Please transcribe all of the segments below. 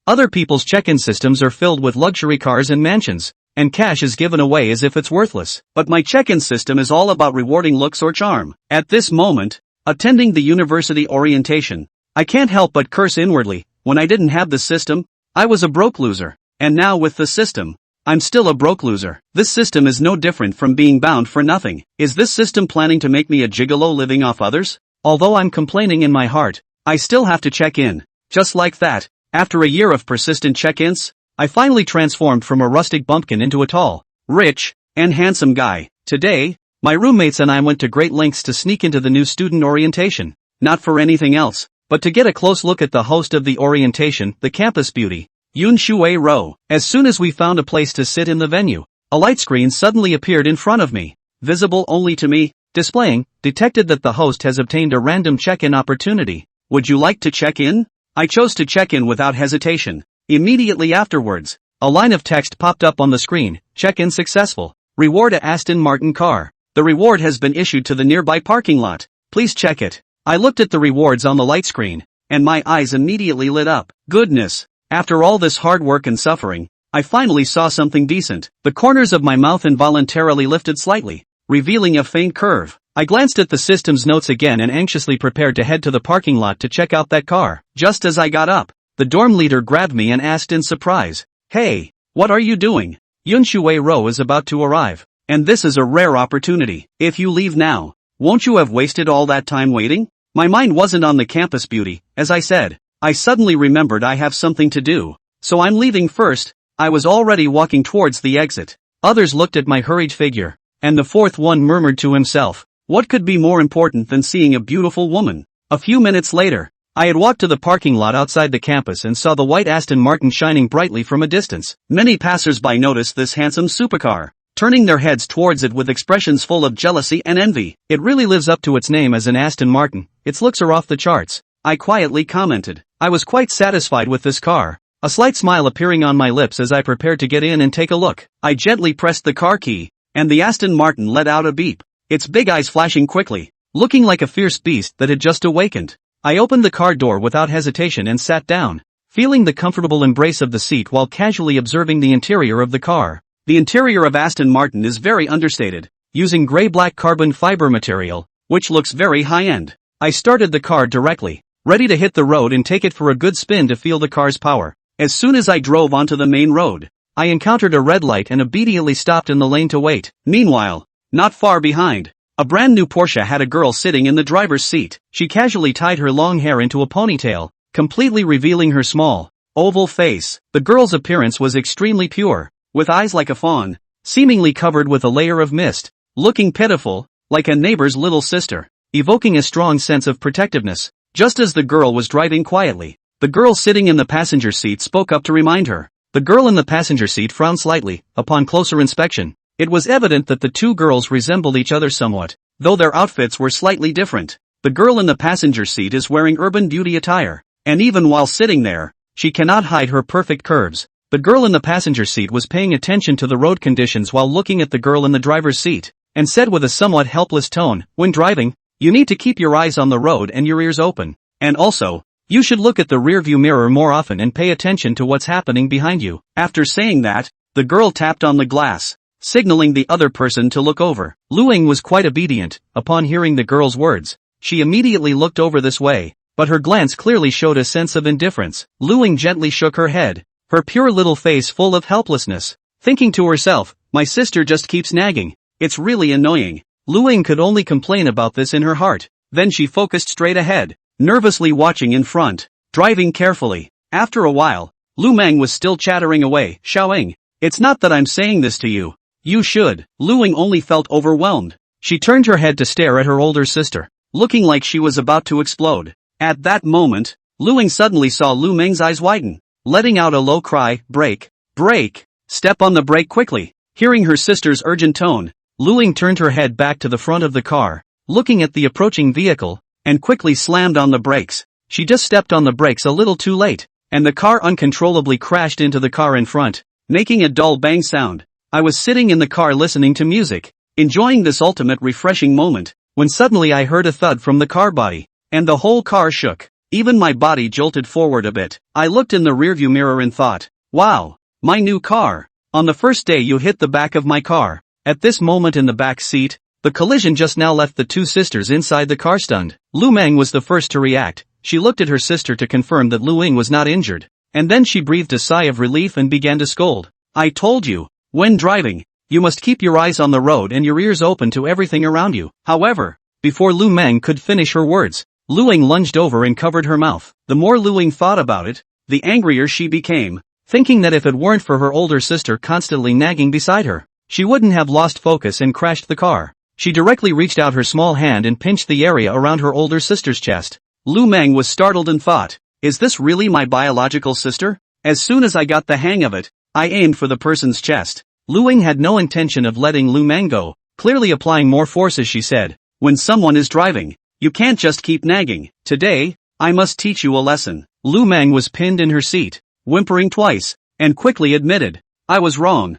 Other people's check-in systems are filled with luxury cars and mansions, and cash is given away as if it's worthless. But my check-in system is all about rewarding looks or charm. At this moment, attending the university orientation, I can't help but curse inwardly. When I didn't have the system, I was a broke loser. And now with the system, I'm still a broke loser. This system is no different from being bound for nothing. Is this system planning to make me a gigolo living off others? Although I'm complaining in my heart, I still have to check in. Just like that, after a year of persistent check-ins, I finally transformed from a rustic bumpkin into a tall, rich, and handsome guy. Today, my roommates and I went to great lengths to sneak into the new student orientation. Not for anything else, but to get a close look at the host of the orientation, the campus beauty, Yoon Shuei Ro. As soon as we found a place to sit in the venue, a light screen suddenly appeared in front of me, visible only to me, displaying, detected that the host has obtained a random check-in opportunity. Would you like to check in? I chose to check in without hesitation. Immediately afterwards, a line of text popped up on the screen, check-in successful. Reward a Aston Martin car. The reward has been issued to the nearby parking lot. Please check it. I looked at the rewards on the light screen, and my eyes immediately lit up. Goodness! After all this hard work and suffering, I finally saw something decent. The corners of my mouth involuntarily lifted slightly, revealing a faint curve. I glanced at the system's notes again and anxiously prepared to head to the parking lot to check out that car. Just as I got up, the dorm leader grabbed me and asked in surprise, "Hey, what are you doing? Yoon Shuei Ro is about to arrive, and this is a rare opportunity. If you leave now, won't you have wasted all that time waiting?" My mind wasn't on the campus beauty, as I said. I suddenly remembered I have something to do, so I'm leaving first. I was already walking towards the exit. Others looked at my hurried figure, and the fourth one murmured to himself, "What could be more important than seeing a beautiful woman?" A few minutes later, I had walked to the parking lot outside the campus and saw the white Aston Martin shining brightly from a distance. Many passers-by noticed this handsome supercar, turning their heads towards it with expressions full of jealousy and envy. "It really lives up to its name as an Aston Martin. Its looks are off the charts," I quietly commented. I was quite satisfied with this car, a slight smile appearing on my lips as I prepared to get in and take a look. I gently pressed the car key, and the Aston Martin let out a beep, its big eyes flashing quickly, looking like a fierce beast that had just awakened. I opened the car door without hesitation and sat down, feeling the comfortable embrace of the seat while casually observing the interior of the car. The interior of Aston Martin is very understated, using gray-black carbon fiber material, which looks very high-end. I started the car directly, ready to hit the road and take it for a good spin to feel the car's power. As soon as I drove onto the main road, I encountered a red light and obediently stopped in the lane to wait. Meanwhile, not far behind, a brand new Porsche had a girl sitting in the driver's seat. She casually tied her long hair into a ponytail, completely revealing her small, oval face. The girl's appearance was extremely pure, with eyes like a fawn, seemingly covered with a layer of mist, looking pitiful, like a neighbor's little sister, evoking a strong sense of protectiveness. Just as the girl was driving quietly, the girl sitting in the passenger seat spoke up to remind her. The girl in the passenger seat frowned slightly. Upon closer inspection, it was evident that the two girls resembled each other somewhat, though their outfits were slightly different. The girl in the passenger seat is wearing urban beauty attire, and even while sitting there, she cannot hide her perfect curves. The girl in the passenger seat was paying attention to the road conditions while looking at the girl in the driver's seat, and said with a somewhat helpless tone, "When driving, you need to keep your eyes on the road and your ears open. And also, you should look at the rearview mirror more often and pay attention to what's happening behind you." After saying that, the girl tapped on the glass, signaling the other person to look over. Luing was quite obedient. Upon hearing the girl's words, she immediately looked over this way, but her glance clearly showed a sense of indifference. Luing gently shook her head, her pure little face full of helplessness, thinking to herself, "My sister just keeps nagging. It's really annoying." Luing could only complain about this in her heart. Then she focused straight ahead, nervously watching in front, driving carefully. After a while, Lu Meng was still chattering away, shouting, "It's not that I'm saying this to you. You should." Luing only felt overwhelmed. She turned her head to stare at her older sister, looking like she was about to explode. At that moment, Luing suddenly saw Lu Meng's eyes widen, letting out a low cry, "Brake! Brake! Step on the brake quickly!" Hearing her sister's urgent tone, Luing turned her head back to the front of the car, looking at the approaching vehicle, and quickly slammed on the brakes. She just stepped on the brakes a little too late, and the car uncontrollably crashed into the car in front, making a dull bang sound. I was sitting in the car listening to music, enjoying this ultimate refreshing moment, when suddenly I heard a thud from the car body, and the whole car shook. Even my body jolted forward a bit. I looked in the rearview mirror and thought, wow, my new car. On the first day you hit the back of my car. At this moment in the back seat, the collision just now left the two sisters inside the car stunned. Lu Meng was the first to react. She looked at her sister to confirm that Lu Ying was not injured. And then she breathed a sigh of relief and began to scold. I told you, when driving, you must keep your eyes on the road and your ears open to everything around you. However, before Lu Meng could finish her words, Lu Ying lunged over and covered her mouth. The more Lu Ying thought about it, the angrier she became, thinking that if it weren't for her older sister constantly nagging beside her, she wouldn't have lost focus and crashed the car. She directly reached out her small hand and pinched the area around her older sister's chest. Lu Meng was startled and thought, is this really my biological sister? As soon as I got the hang of it, I aimed for the person's chest. Lu Ying had no intention of letting Lu Meng go, clearly applying more force as she said, when someone is driving, you can't just keep nagging. Today, I must teach you a lesson. Lu Meng was pinned in her seat, whimpering twice, and quickly admitted, I was wrong.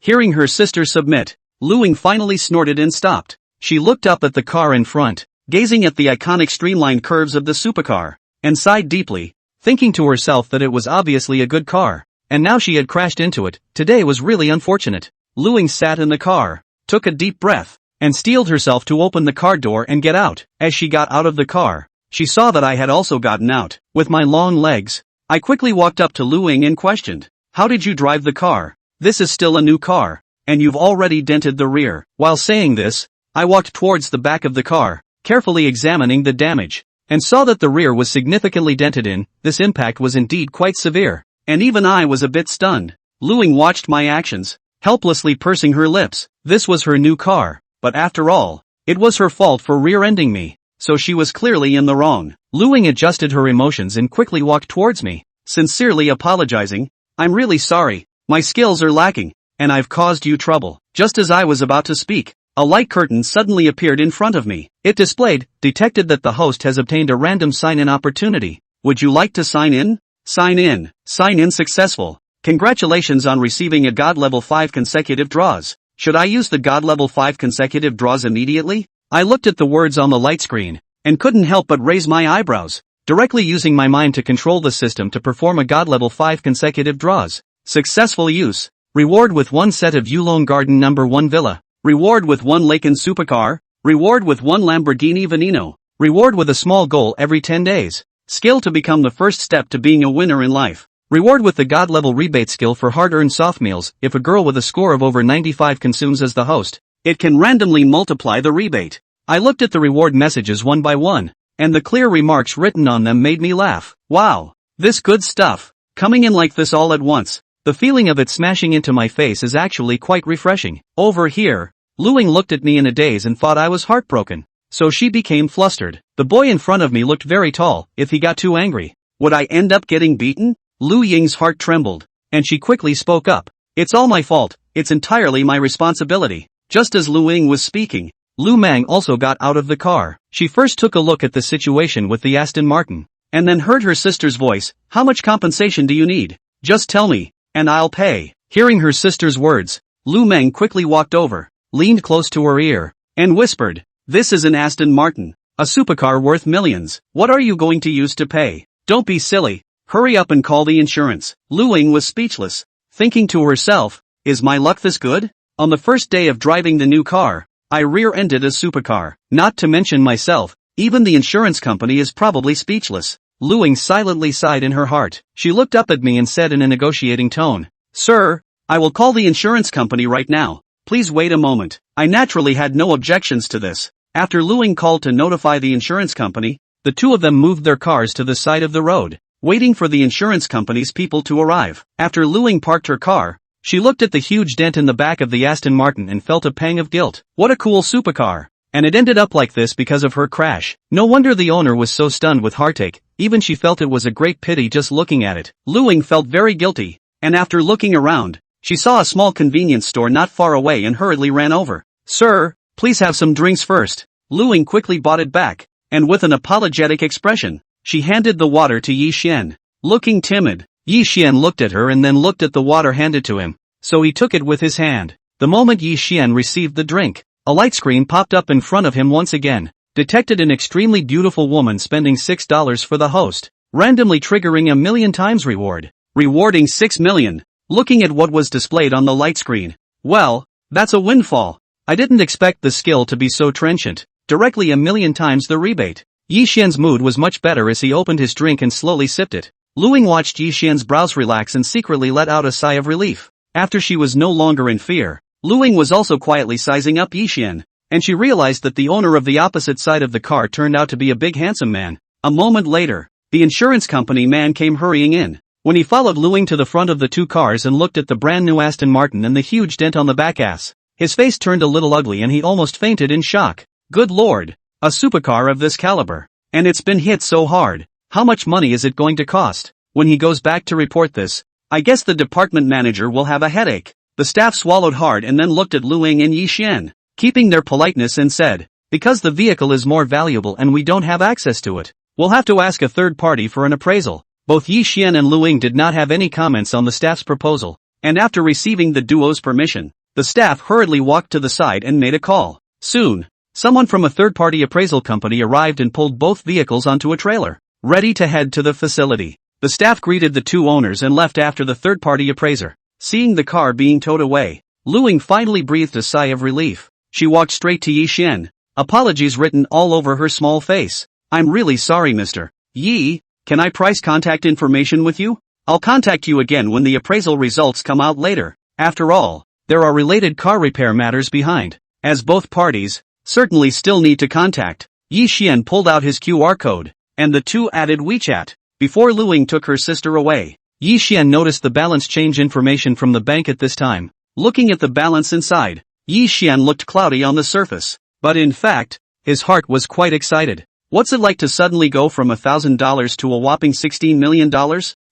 Hearing her sister submit, Lu Ying finally snorted and stopped. She looked up at the car in front, gazing at the iconic streamlined curves of the Supercar, and sighed deeply, thinking to herself that it was obviously a good car, and now she had crashed into it. Today was really unfortunate. Lu Ying sat in the car, took a deep breath, and steeled herself to open the car door and get out. As she got out of the car, she saw that I had also gotten out. With my long legs, I quickly walked up to Lu Ying and questioned, how did you drive the car? This is still a new car, and you've already dented the rear. While saying this, I walked towards the back of the car, carefully examining the damage, and saw that the rear was significantly dented in. This impact was indeed quite severe, and even I was a bit stunned. Lu Ying watched my actions, helplessly pursing her lips. This was her new car, but after all, it was her fault for rear-ending me, so she was clearly in the wrong. Lu Ying adjusted her emotions and quickly walked towards me, sincerely apologizing, I'm really sorry, my skills are lacking, and I've caused you trouble. Just as I was about to speak, a light curtain suddenly appeared in front of me. It detected that the host has obtained a random sign-in opportunity. Would you like to sign in? Sign in successful. Congratulations on receiving a God level 5 consecutive draws. Should I use the God level 5 consecutive draws immediately? I looked at the words on the light screen, and couldn't help but raise my eyebrows, directly using my mind to control the system to perform a God level 5 consecutive draws. Successful use. Reward with 1 set of Yulong Garden No. 1 Villa. Reward with 1 Laken Supercar. Reward with 1 Lamborghini Veneno. Reward with a small goal every 10 days. Skill to become the first step to being a winner in life. Reward with the God level rebate skill for hard-earned soft meals. If a girl with a score of over 95 consumes as the host, it can randomly multiply the rebate. I looked at the reward messages one by one, and the clear remarks written on them made me laugh. Wow, this good stuff, coming in like this all at once. The feeling of it smashing into my face is actually quite refreshing. Over here, Lu Ying looked at me in a daze and thought I was heartbroken, so she became flustered. The boy in front of me looked very tall. If he got too angry, would I end up getting beaten? Lu Ying's heart trembled, and she quickly spoke up. It's all my fault, it's entirely my responsibility. Just as Lu Ying was speaking, Lu Meng also got out of the car. She first took a look at the situation with the Aston Martin, and then heard her sister's voice, how much compensation do you need? Just tell me, and I'll pay. Hearing her sister's words, Lu Meng quickly walked over, leaned close to her ear, and whispered, this is an Aston Martin, a supercar worth millions. What are you going to use to pay? Don't be silly, hurry up and call the insurance. Lu Ying was speechless, thinking to herself, is my luck this good? On the first day of driving the new car, I rear-ended a supercar. Not to mention myself, even the insurance company is probably speechless. Lu Ying silently sighed in her heart. She looked up at me and said in a negotiating tone, Sir, I will call the insurance company right now. Please wait a moment. I naturally had no objections to this. After Lu Ying called to notify the insurance company, the two of them moved their cars to the side of the road, waiting for the insurance company's people to arrive. After Lu Ying parked her car, she looked at the huge dent in the back of the Aston Martin and felt a pang of guilt. What a cool supercar. And it ended up like this because of her crash. No wonder the owner was so stunned with heartache. Even she felt it was a great pity just looking at it. Lu Ying felt very guilty, and after looking around, she saw a small convenience store not far away and hurriedly ran over. Sir, please have some drinks first. Lu Ying quickly bought it back, and with an apologetic expression, she handed the water to Yi Xian. Looking timid, Yi Xian looked at her and then looked at the water handed to him, so he took it with his hand. The moment Yi Xian received the drink, a light screen popped up in front of him once again. detected an extremely beautiful woman spending $6 for the host, randomly triggering a 1,000,000 times reward. Rewarding 6 million. Looking at what was displayed on the light screen. Well, that's a windfall. I didn't expect the skill to be so trenchant, directly 1,000,000 times the rebate. Yi Xian's mood was much better as he opened his drink and slowly sipped it. Luing watched Yi Xian's brows relax and secretly let out a sigh of relief. After she was no longer in fear, Luing was also quietly sizing up Yi Xian, and she realized that the owner of the opposite side of the car turned out to be a big handsome man. A moment later, the insurance company man came hurrying in. When he followed Luing to the front of the two cars and looked at the brand new Aston Martin and the huge dent on the back ass, his face turned a little ugly and he almost fainted in shock. Good lord, a supercar of this caliber. And it's been hit so hard. How much money is it going to cost? When he goes back to report this, I guess the department manager will have a headache. The staff swallowed hard and then looked at Luing and Yi Xian, keeping their politeness, and said, because the vehicle is more valuable and we don't have access to it, we'll have to ask a third party for an appraisal. Both Yi Xian and Luing did not have any comments on the staff's proposal, and after receiving the duo's permission, the staff hurriedly walked to the side and made a call. Soon, someone from a third-party appraisal company arrived and pulled both vehicles onto a trailer, ready to head to the facility. The staff greeted the two owners and left after the third-party appraiser. Seeing the car being towed away, Luing finally breathed a sigh of relief. She walked straight to Yi Xian, apologies written all over her small face. I'm really sorry, Mr. Yi. Can I price contact information with you? I'll contact you again when the appraisal results come out later. After all, there are related car repair matters behind, as both parties certainly still need to contact. Yi Xian pulled out his QR code, and the two added WeChat. Before Luing took her sister away, Yi Xian noticed the balance change information from the bank at this time. Looking at the balance inside, Yi Xian looked cloudy on the surface, but in fact, his heart was quite excited. What's it like to suddenly go from $1,000 to a whopping $16 million?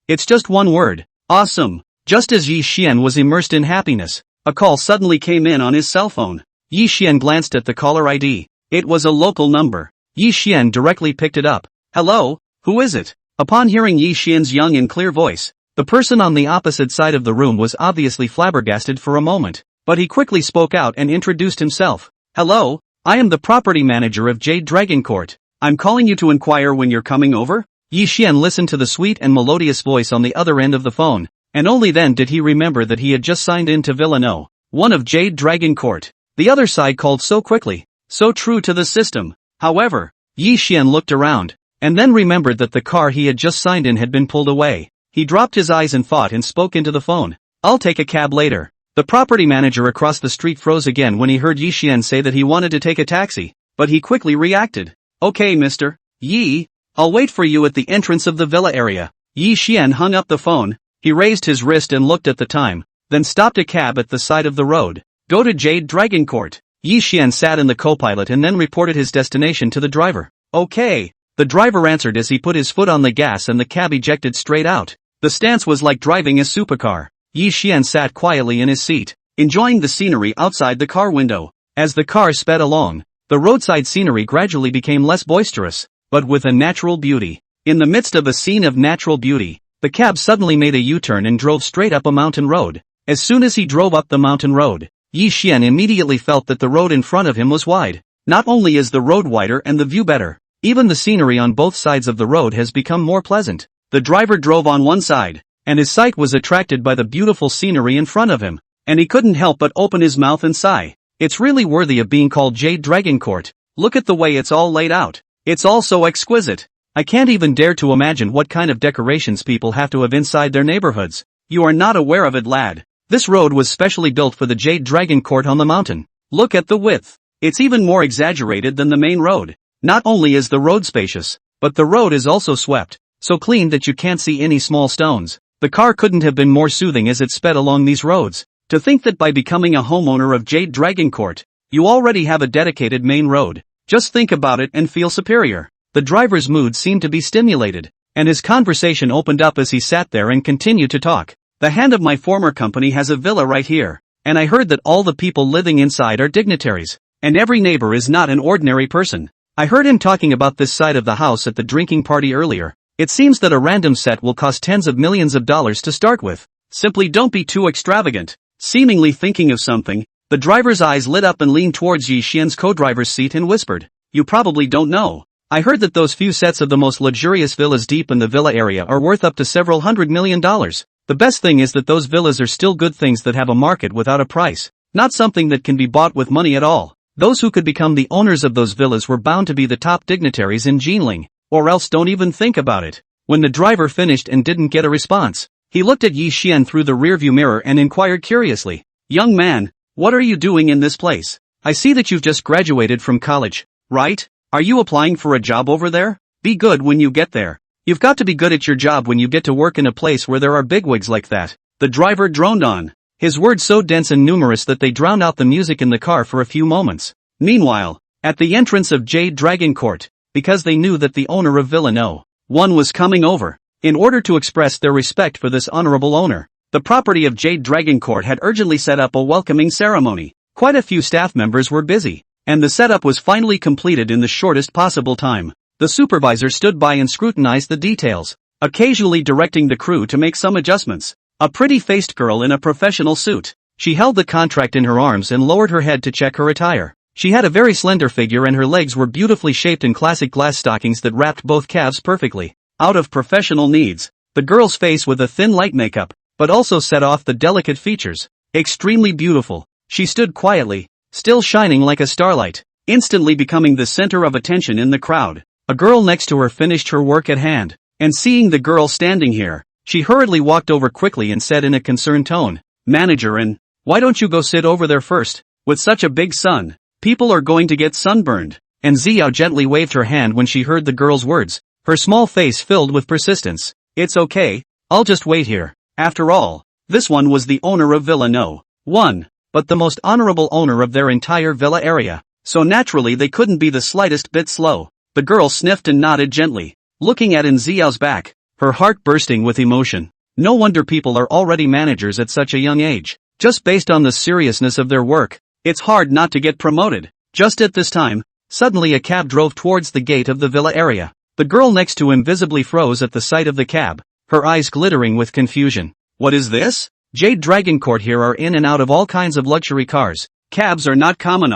It's just one word. Awesome. Just as Yi Xian was immersed in happiness, a call suddenly came in on his cell phone. Yi Xian glanced at the caller ID. It was a local number. Yi Xian directly picked it up. Hello, who is it? Upon hearing Yi Xian's young and clear voice, the person on the opposite side of the room was obviously flabbergasted for a moment, but he quickly spoke out and introduced himself. Hello, I am the property manager of Jade Dragon Court. I'm calling you to inquire when you're coming over. Yi Xian listened to the sweet and melodious voice on the other end of the phone, and only then did he remember that he had just signed in to Villa No. 1 of Jade Dragon Court. The other side called so quickly, so true to the system. However, Yi Xian looked around, and then remembered that the car he had just signed in had been pulled away. He dropped his eyes in thought and spoke into the phone. I'll take a cab later. The property manager across the street froze again when he heard Yi Xian say that he wanted to take a taxi, but he quickly reacted. Okay, Mr. Yi, I'll wait for you at the entrance of the villa area. Yi Xian hung up the phone. He raised his wrist and looked at the time, then stopped a cab at the side of the road. Go to Jade Dragon Court. Yi Xian sat in the co-pilot and then reported his destination to the driver. Okay. The driver answered as he put his foot on the gas and the cab ejected straight out. The stance was like driving a supercar. Yi Xian sat quietly in his seat, enjoying the scenery outside the car window. As the car sped along, the roadside scenery gradually became less boisterous, but with a natural beauty. In the midst of a scene of natural beauty, the cab suddenly made a U-turn and drove straight up a mountain road. As soon as he drove up the mountain road, Yi Xian immediately felt that the road in front of him was wide. Not only is the road wider and the view better, even the scenery on both sides of the road has become more pleasant. The driver drove on one side, and his sight was attracted by the beautiful scenery in front of him, and he couldn't help but open his mouth and sigh. It's really worthy of being called Jade Dragon Court. Look at the way it's all laid out. It's all so exquisite. I can't even dare to imagine what kind of decorations people have to have inside their neighborhoods. You are not aware of it, lad. This road was specially built for the Jade Dragon Court on the mountain. Look at the width. It's even more exaggerated than the main road. Not only is the road spacious, but the road is also swept, so clean that you can't see any small stones. The car couldn't have been more soothing as it sped along these roads. To think that by becoming a homeowner of Jade Dragon Court, you already have a dedicated main road. Just think about it and feel superior. The driver's mood seemed to be stimulated, and his conversation opened up as he sat there and continued to talk. The hand of my former company has a villa right here, and I heard that all the people living inside are dignitaries, and every neighbor is not an ordinary person. I heard him talking about this side of the house at the drinking party earlier. It seems that a random set will cost tens of millions of dollars to start with. Simply don't be too extravagant. Seemingly thinking of something, the driver's eyes lit up and leaned towards Yi Xian's co-driver's seat and whispered, you probably don't know. I heard that those few sets of the most luxurious villas deep in the villa area are worth up to several $100 million. The best thing is that those villas are still good things that have a market without a price, not something that can be bought with money at all. Those who could become the owners of those villas were bound to be the top dignitaries in Jinling, or else don't even think about it. When the driver finished and didn't get a response, he looked at Yi Xian through the rearview mirror and inquired curiously, "Young man, what are you doing in this place? I see that you've just graduated from college, right? Are you applying for a job over there? Be good when you get there. You've got to be good at your job when you get to work in a place where there are bigwigs like that." The driver droned on, his words so dense and numerous that they drowned out the music in the car for a few moments. Meanwhile, at the entrance of Jade Dragon Court, because they knew that the owner of Villa No. 1 was coming over, in order to express their respect for this honorable owner, the property of Jade Dragon Court had urgently set up a welcoming ceremony. Quite a few staff members were busy, and the setup was finally completed in the shortest possible time. The supervisor stood by and scrutinized the details, occasionally directing the crew to make some adjustments. A pretty-faced girl in a professional suit. She held the contract in her arms and lowered her head to check her attire. She had a very slender figure and her legs were beautifully shaped in classic glass stockings that wrapped both calves perfectly. Out of professional needs, the girl's face with a thin light makeup, but also set off the delicate features. Extremely beautiful. She stood quietly, still shining like a starlight, instantly becoming the center of attention in the crowd. A girl next to her finished her work at hand, and seeing the girl standing here, she hurriedly walked over quickly and said in a concerned tone, "Manager, and why don't you go sit over there first? With such a big sun, people are going to get sunburned." And Xiao gently waved her hand when she heard the girl's words, her small face filled with persistence. "It's okay, I'll just wait here. After all, this one was the owner of Villa No. 1, but the most honorable owner of their entire villa area, so naturally they couldn't be the slightest bit slow." The girl sniffed and nodded gently, looking at Xiao's back, her heart bursting with emotion. No wonder people are already managers at such a young age. Just based on the seriousness of their work, it's hard not to get promoted. Just at this time, suddenly a cab drove towards the gate of the villa area. The girl next to him visibly froze at the sight of the cab, her eyes glittering with confusion. "What is this? Jade Dragon Court here are in and out of all kinds of luxury cars. Cabs are not common,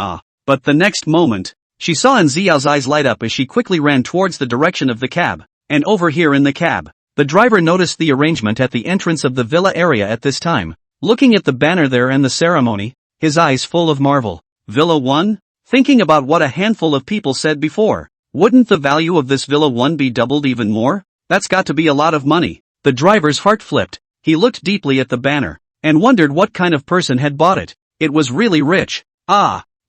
But the next moment, she saw Xiao's eyes light up as she quickly ran towards the direction of the cab. And over here in the cab, the driver noticed the arrangement at the entrance of the villa area at this time. Looking at the banner there and the ceremony, his eyes full of marvel. Villa 1? Thinking about what a handful of people said before. Wouldn't the value of this Villa 1 be doubled even more? That's got to be a lot of money. The driver's heart flipped. He looked deeply at the banner, and wondered what kind of person had bought it. It was really rich.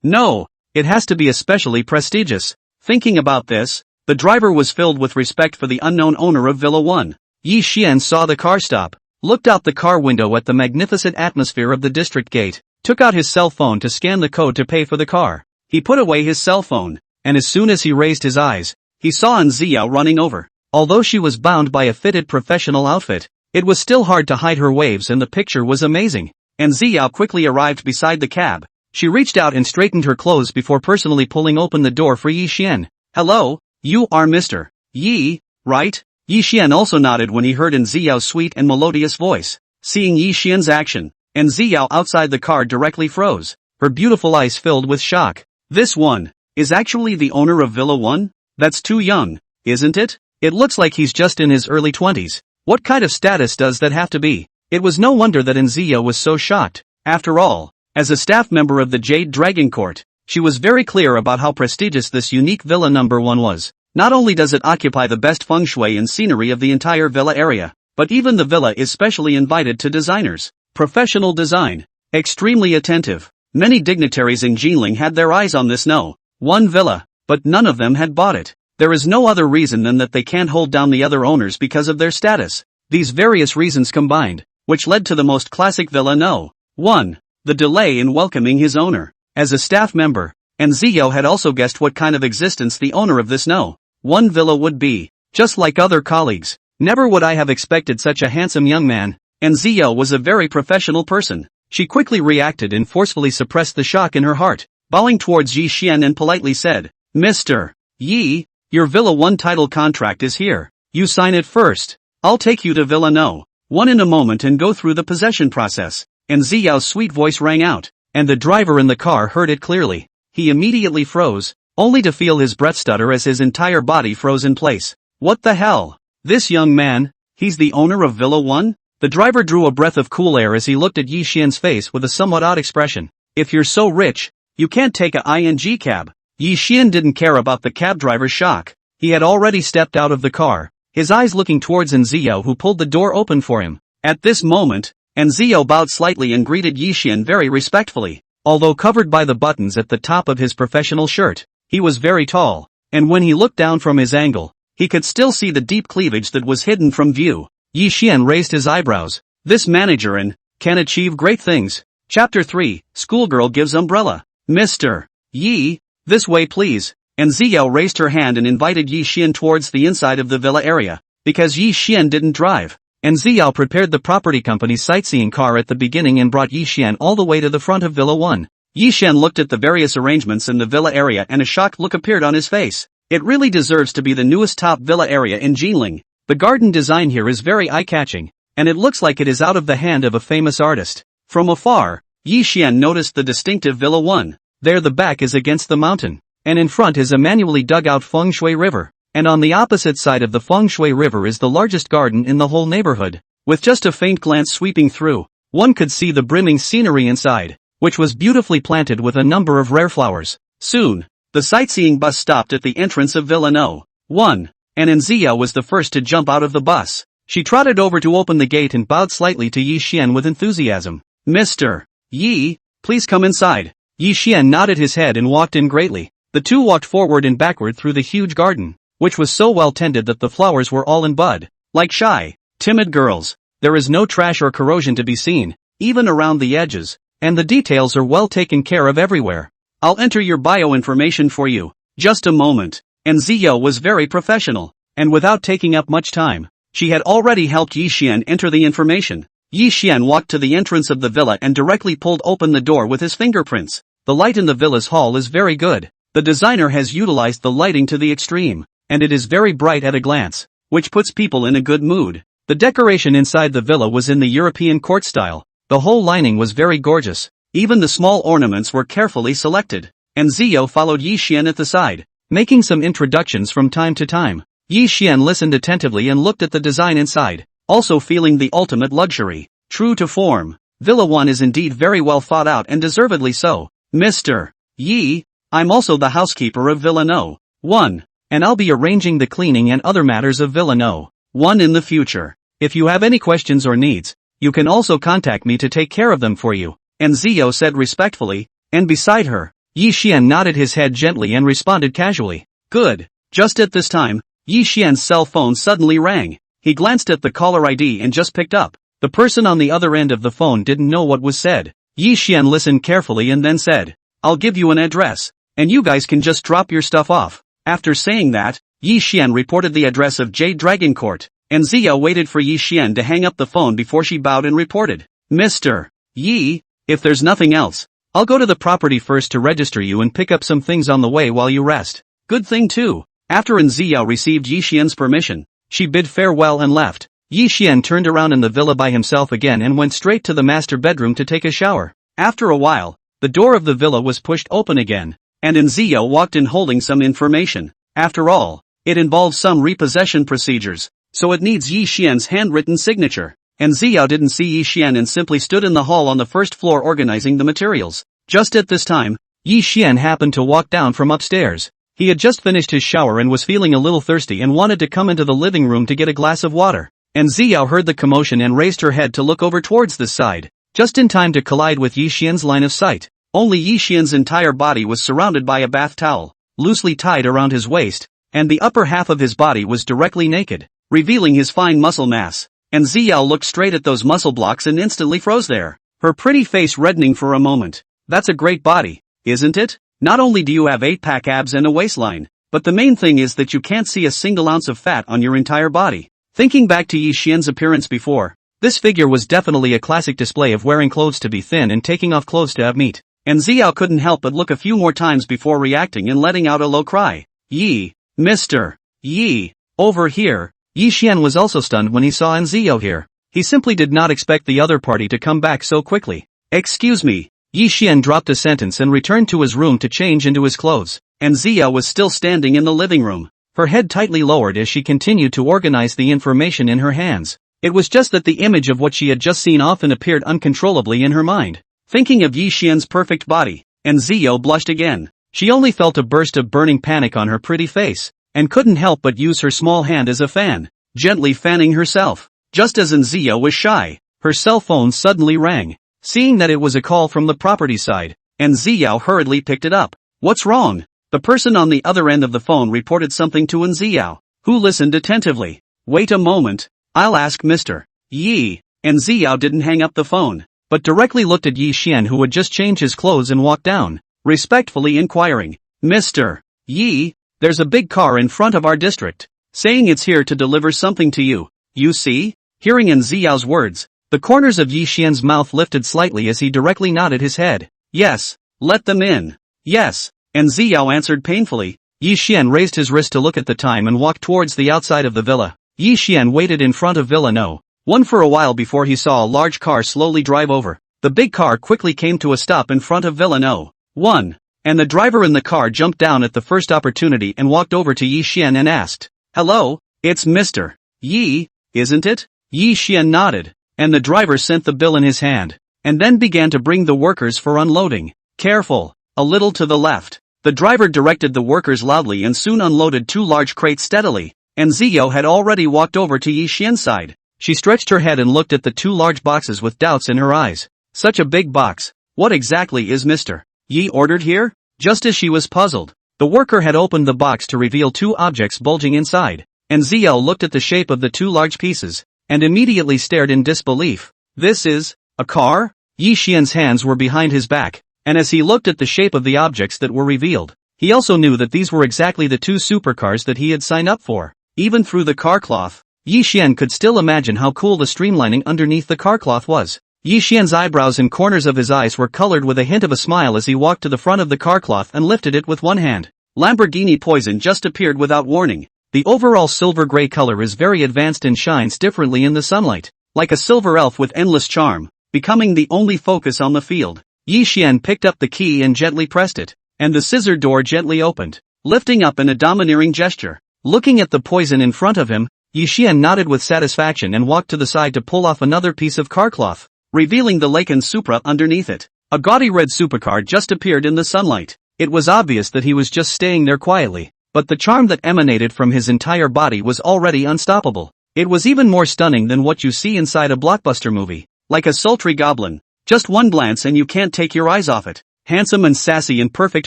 No, it has to be especially prestigious. Thinking about this, the driver was filled with respect for the unknown owner of Villa 1. Yi Xian saw the car stop, looked out the car window at the magnificent atmosphere of the district gate, took out his cell phone to scan the code to pay for the car. He put away his cell phone, and as soon as he raised his eyes, he saw Xiao running over. Although she was bound by a fitted professional outfit, it was still hard to hide her waves and the picture was amazing. And Xiao quickly arrived beside the cab. She reached out and straightened her clothes before personally pulling open the door for Yi Xian. "Hello, you are Mr. Yi, right?" Yi Xian also nodded when he heard Xiao's sweet and melodious voice. Seeing Yi Xian's action, Xiao outside the car directly froze, her beautiful eyes filled with shock. "This one is actually the owner of Villa 1? That's too young, isn't it? It looks like he's just in his early 20s. What kind of status does that have to be?" It was no wonder that Xiao was so shocked. After all, as a staff member of the Jade Dragon Court, she was very clear about how prestigious this unique Villa number 1 was. Not only does it occupy the best feng shui and scenery of the entire villa area, but even the villa is specially invited to designers. Professional design. Extremely attentive. Many dignitaries in Jinling had their eyes on this No. 1 villa, but none of them had bought it. There is no other reason than that they can't hold down the other owners because of their status. These various reasons combined, which led to the most classic Villa No. 1. The delay in welcoming his owner. As a staff member, Xiao had also guessed what kind of existence the owner of this No. 1 villa would be. Just like other colleagues, never would I have expected such a handsome young man. Xiao was a very professional person. She quickly reacted and forcefully suppressed the shock in her heart, bowing towards Yi Xian and politely said, "Mr. Yi, your Villa 1 title contract is here. You sign it first. I'll take you to Villa No. 1 in a moment and go through the possession process." Xiao's sweet voice rang out, and the driver in the car heard it clearly. He immediately froze, only to feel his breath stutter as his entire body froze in place. What the hell? This young man, he's the owner of Villa 1? The driver drew a breath of cool air as he looked at Yi Xian's face with a somewhat odd expression. If you're so rich, you can't take a ING cab. Yi Xian didn't care about the cab driver's shock. He had already stepped out of the car, his eyes looking towards Nzio, who pulled the door open for him. At this moment, Nzio bowed slightly and greeted Yi Xian very respectfully. Although covered by the buttons at the top of his professional shirt, he was very tall, and when he looked down from his angle, he could still see the deep cleavage that was hidden from view. Yi Xian raised his eyebrows. This manager can achieve great things. Chapter 3, Schoolgirl Gives Umbrella. Mr. Yi, this way please. And Nzio raised her hand and invited Yi Xian towards the inside of the villa area. Because Yi Xian didn't drive, Nzio prepared the property company's sightseeing car at the beginning and brought Yi Xian all the way to the front of Villa 1. Yi Xian looked at the various arrangements in the villa area and a shocked look appeared on his face. It really deserves to be the newest top villa area in Jinling. The garden design here is very eye-catching, and it looks like it is out of the hand of a famous artist. From afar, Yi Xian noticed the distinctive Villa 1. There the back is against the mountain, and in front is a manually dug-out feng shui river, and on the opposite side of the feng shui river is the largest garden in the whole neighborhood. With just a faint glance sweeping through, one could see the brimming scenery inside, which was beautifully planted with a number of rare flowers. Soon, the sightseeing bus stopped at the entrance of Villa No. 1. And Nzio was the first to jump out of the bus. She trotted over to open the gate and bowed slightly to Yi Xian with enthusiasm. Mr. Yi, please come inside. Yi Xian nodded his head and walked in greatly. The two walked forward and backward through the huge garden, which was so well tended that the flowers were all in bud. Like shy, timid girls, there is no trash or corrosion to be seen, even around the edges, and the details are well taken care of everywhere. I'll enter your bio information for you. Just a moment. Nzio was very professional, and without taking up much time, she had already helped Yi Xian enter the information. Yi Xian walked to the entrance of the villa and directly pulled open the door with his fingerprints. The light in the villa's hall is very good. The designer has utilized the lighting to the extreme, and it is very bright at a glance, which puts people in a good mood. The decoration inside the villa was in the European court style. The whole lining was very gorgeous. Even the small ornaments were carefully selected. Nzio followed Yi Xian at the side, making some introductions from time to time. Yi Xian listened attentively and looked at the design inside, also feeling the ultimate luxury. True to form, Villa 1 is indeed very well thought out and deservedly so. Mr. Yi, I'm also the housekeeper of Villa No. 1, and I'll be arranging the cleaning and other matters of Villa No. 1 in the future. If you have any questions or needs, you can also contact me to take care of them for you. Nzio said respectfully, and beside her, Yi Xian nodded his head gently and responded casually. Good. Just at this time, Yi Xian's cell phone suddenly rang. He glanced at the caller ID and just picked up. The person on the other end of the phone didn't know what was said. Yi Xian listened carefully and then said, I'll give you an address, and you guys can just drop your stuff off. After saying that, Yi Xian reported the address of Jade Dragon Court, and Nzio waited for Yi Xian to hang up the phone before she bowed and reported. Mr. Yi, if there's nothing else, I'll go to the property first to register you and pick up some things on the way while you rest. Good thing too. After Nzio received Yi Xian's permission, she bid farewell and left. Yi Xian turned around in the villa by himself again and went straight to the master bedroom to take a shower. After a while, the door of the villa was pushed open again, and Nzio walked in holding some information. After all, it involves some repossession procedures, so it needs Yi Xian's handwritten signature. Nzio didn't see Yi Xian and simply stood in the hall on the first floor organizing the materials. Just at this time, Yi Xian happened to walk down from upstairs. He had just finished his shower and was feeling a little thirsty and wanted to come into the living room to get a glass of water. Nzio heard the commotion and raised her head to look over towards this side, just in time to collide with Yi Xian's line of sight. Only Yi Xian's entire body was surrounded by a bath towel, loosely tied around his waist, and the upper half of his body was directly naked, revealing his fine muscle mass. Nzio looked straight at those muscle blocks and instantly froze there, her pretty face reddening for a moment. That's a great body, isn't it? Not only do you have 8-pack abs and a waistline, but the main thing is that you can't see a single ounce of fat on your entire body. Thinking back to Yi Xian's appearance before, this figure was definitely a classic display of wearing clothes to be thin and taking off clothes to have meat. Nzio couldn't help but look a few more times before reacting and letting out a low cry. Yi, Mr. Yi, over here. Yi Xian was also stunned when he saw Nzio here. He simply did not expect the other party to come back so quickly. Excuse me, Yi Xian dropped a sentence and returned to his room to change into his clothes, and Ziya was still standing in the living room, her head tightly lowered as she continued to organize the information in her hands. It was just that the image of what she had just seen often appeared uncontrollably in her mind. Thinking of Yi Xian's perfect body, and Ziya blushed again. She only felt a burst of burning panic on her pretty face, and couldn't help but use her small hand as a fan, gently fanning herself. Just as Ziya was shy, her cell phone suddenly rang. Seeing that it was a call from the property side, and Ziya hurriedly picked it up. What's wrong? The person on the other end of the phone reported something to Ziya, who listened attentively. Wait a moment, I'll ask Mr. Yi. And Ziya didn't hang up the phone, but directly looked at Yi Xian, who had just changed his clothes and walked down, respectfully inquiring, Mr. Yi, there's a big car in front of our district, saying it's here to deliver something to you. You see? Hearing Ziya's words, the corners of Yi Xian's mouth lifted slightly as he directly nodded his head. Yes, let them in. Yes, and Ziya answered painfully. Yi Xian raised his wrist to look at the time and walked towards the outside of the villa. Yi Xian waited in front of Villa No. 1 for a while before he saw a large car slowly drive over. The big car quickly came to a stop in front of Villa No. 1, and the driver in the car jumped down at the first opportunity and walked over to Yi Xian and asked, Hello, it's Mr. Yi, isn't it? Yi Xian nodded, and the driver sent the bill in his hand, and then began to bring the workers for unloading. Careful, a little to the left. The driver directed the workers loudly and soon unloaded 2 large crates steadily, and Ziya had already walked over to Yi Xian's side. She stretched her head and looked at the 2 large boxes with doubts in her eyes. Such a big box. What exactly is Mr. Yi ordered here? Just as she was puzzled, the worker had opened the box to reveal 2 objects bulging inside, and Ziya looked at the shape of the 2 large pieces, and immediately stared in disbelief. This is a car? Yi Xian's hands were behind his back, and as he looked at the shape of the objects that were revealed, he also knew that these were exactly the 2 supercars that he had signed up for. Even through the car cloth, Yi Xian could still imagine how cool the streamlining underneath the car cloth was. Yi Xian's eyebrows and corners of his eyes were colored with a hint of a smile as he walked to the front of the car cloth and lifted it with one hand. Lamborghini Poison just appeared without warning. The overall silver-gray color is very advanced and shines differently in the sunlight, like a silver elf with endless charm, becoming the only focus on the field. Yi Xian picked up the key and gently pressed it, and the scissor door gently opened, lifting up in a domineering gesture. Looking at the poison in front of him, Yi Xian nodded with satisfaction and walked to the side to pull off another piece of car cloth, revealing the Laken Supra underneath it. A gaudy red supercar just appeared in the sunlight. It was obvious that he was just staying there quietly, but the charm that emanated from his entire body was already unstoppable. It was even more stunning than what you see inside a blockbuster movie, like a sultry goblin. Just one glance and you can't take your eyes off it. Handsome and sassy in perfect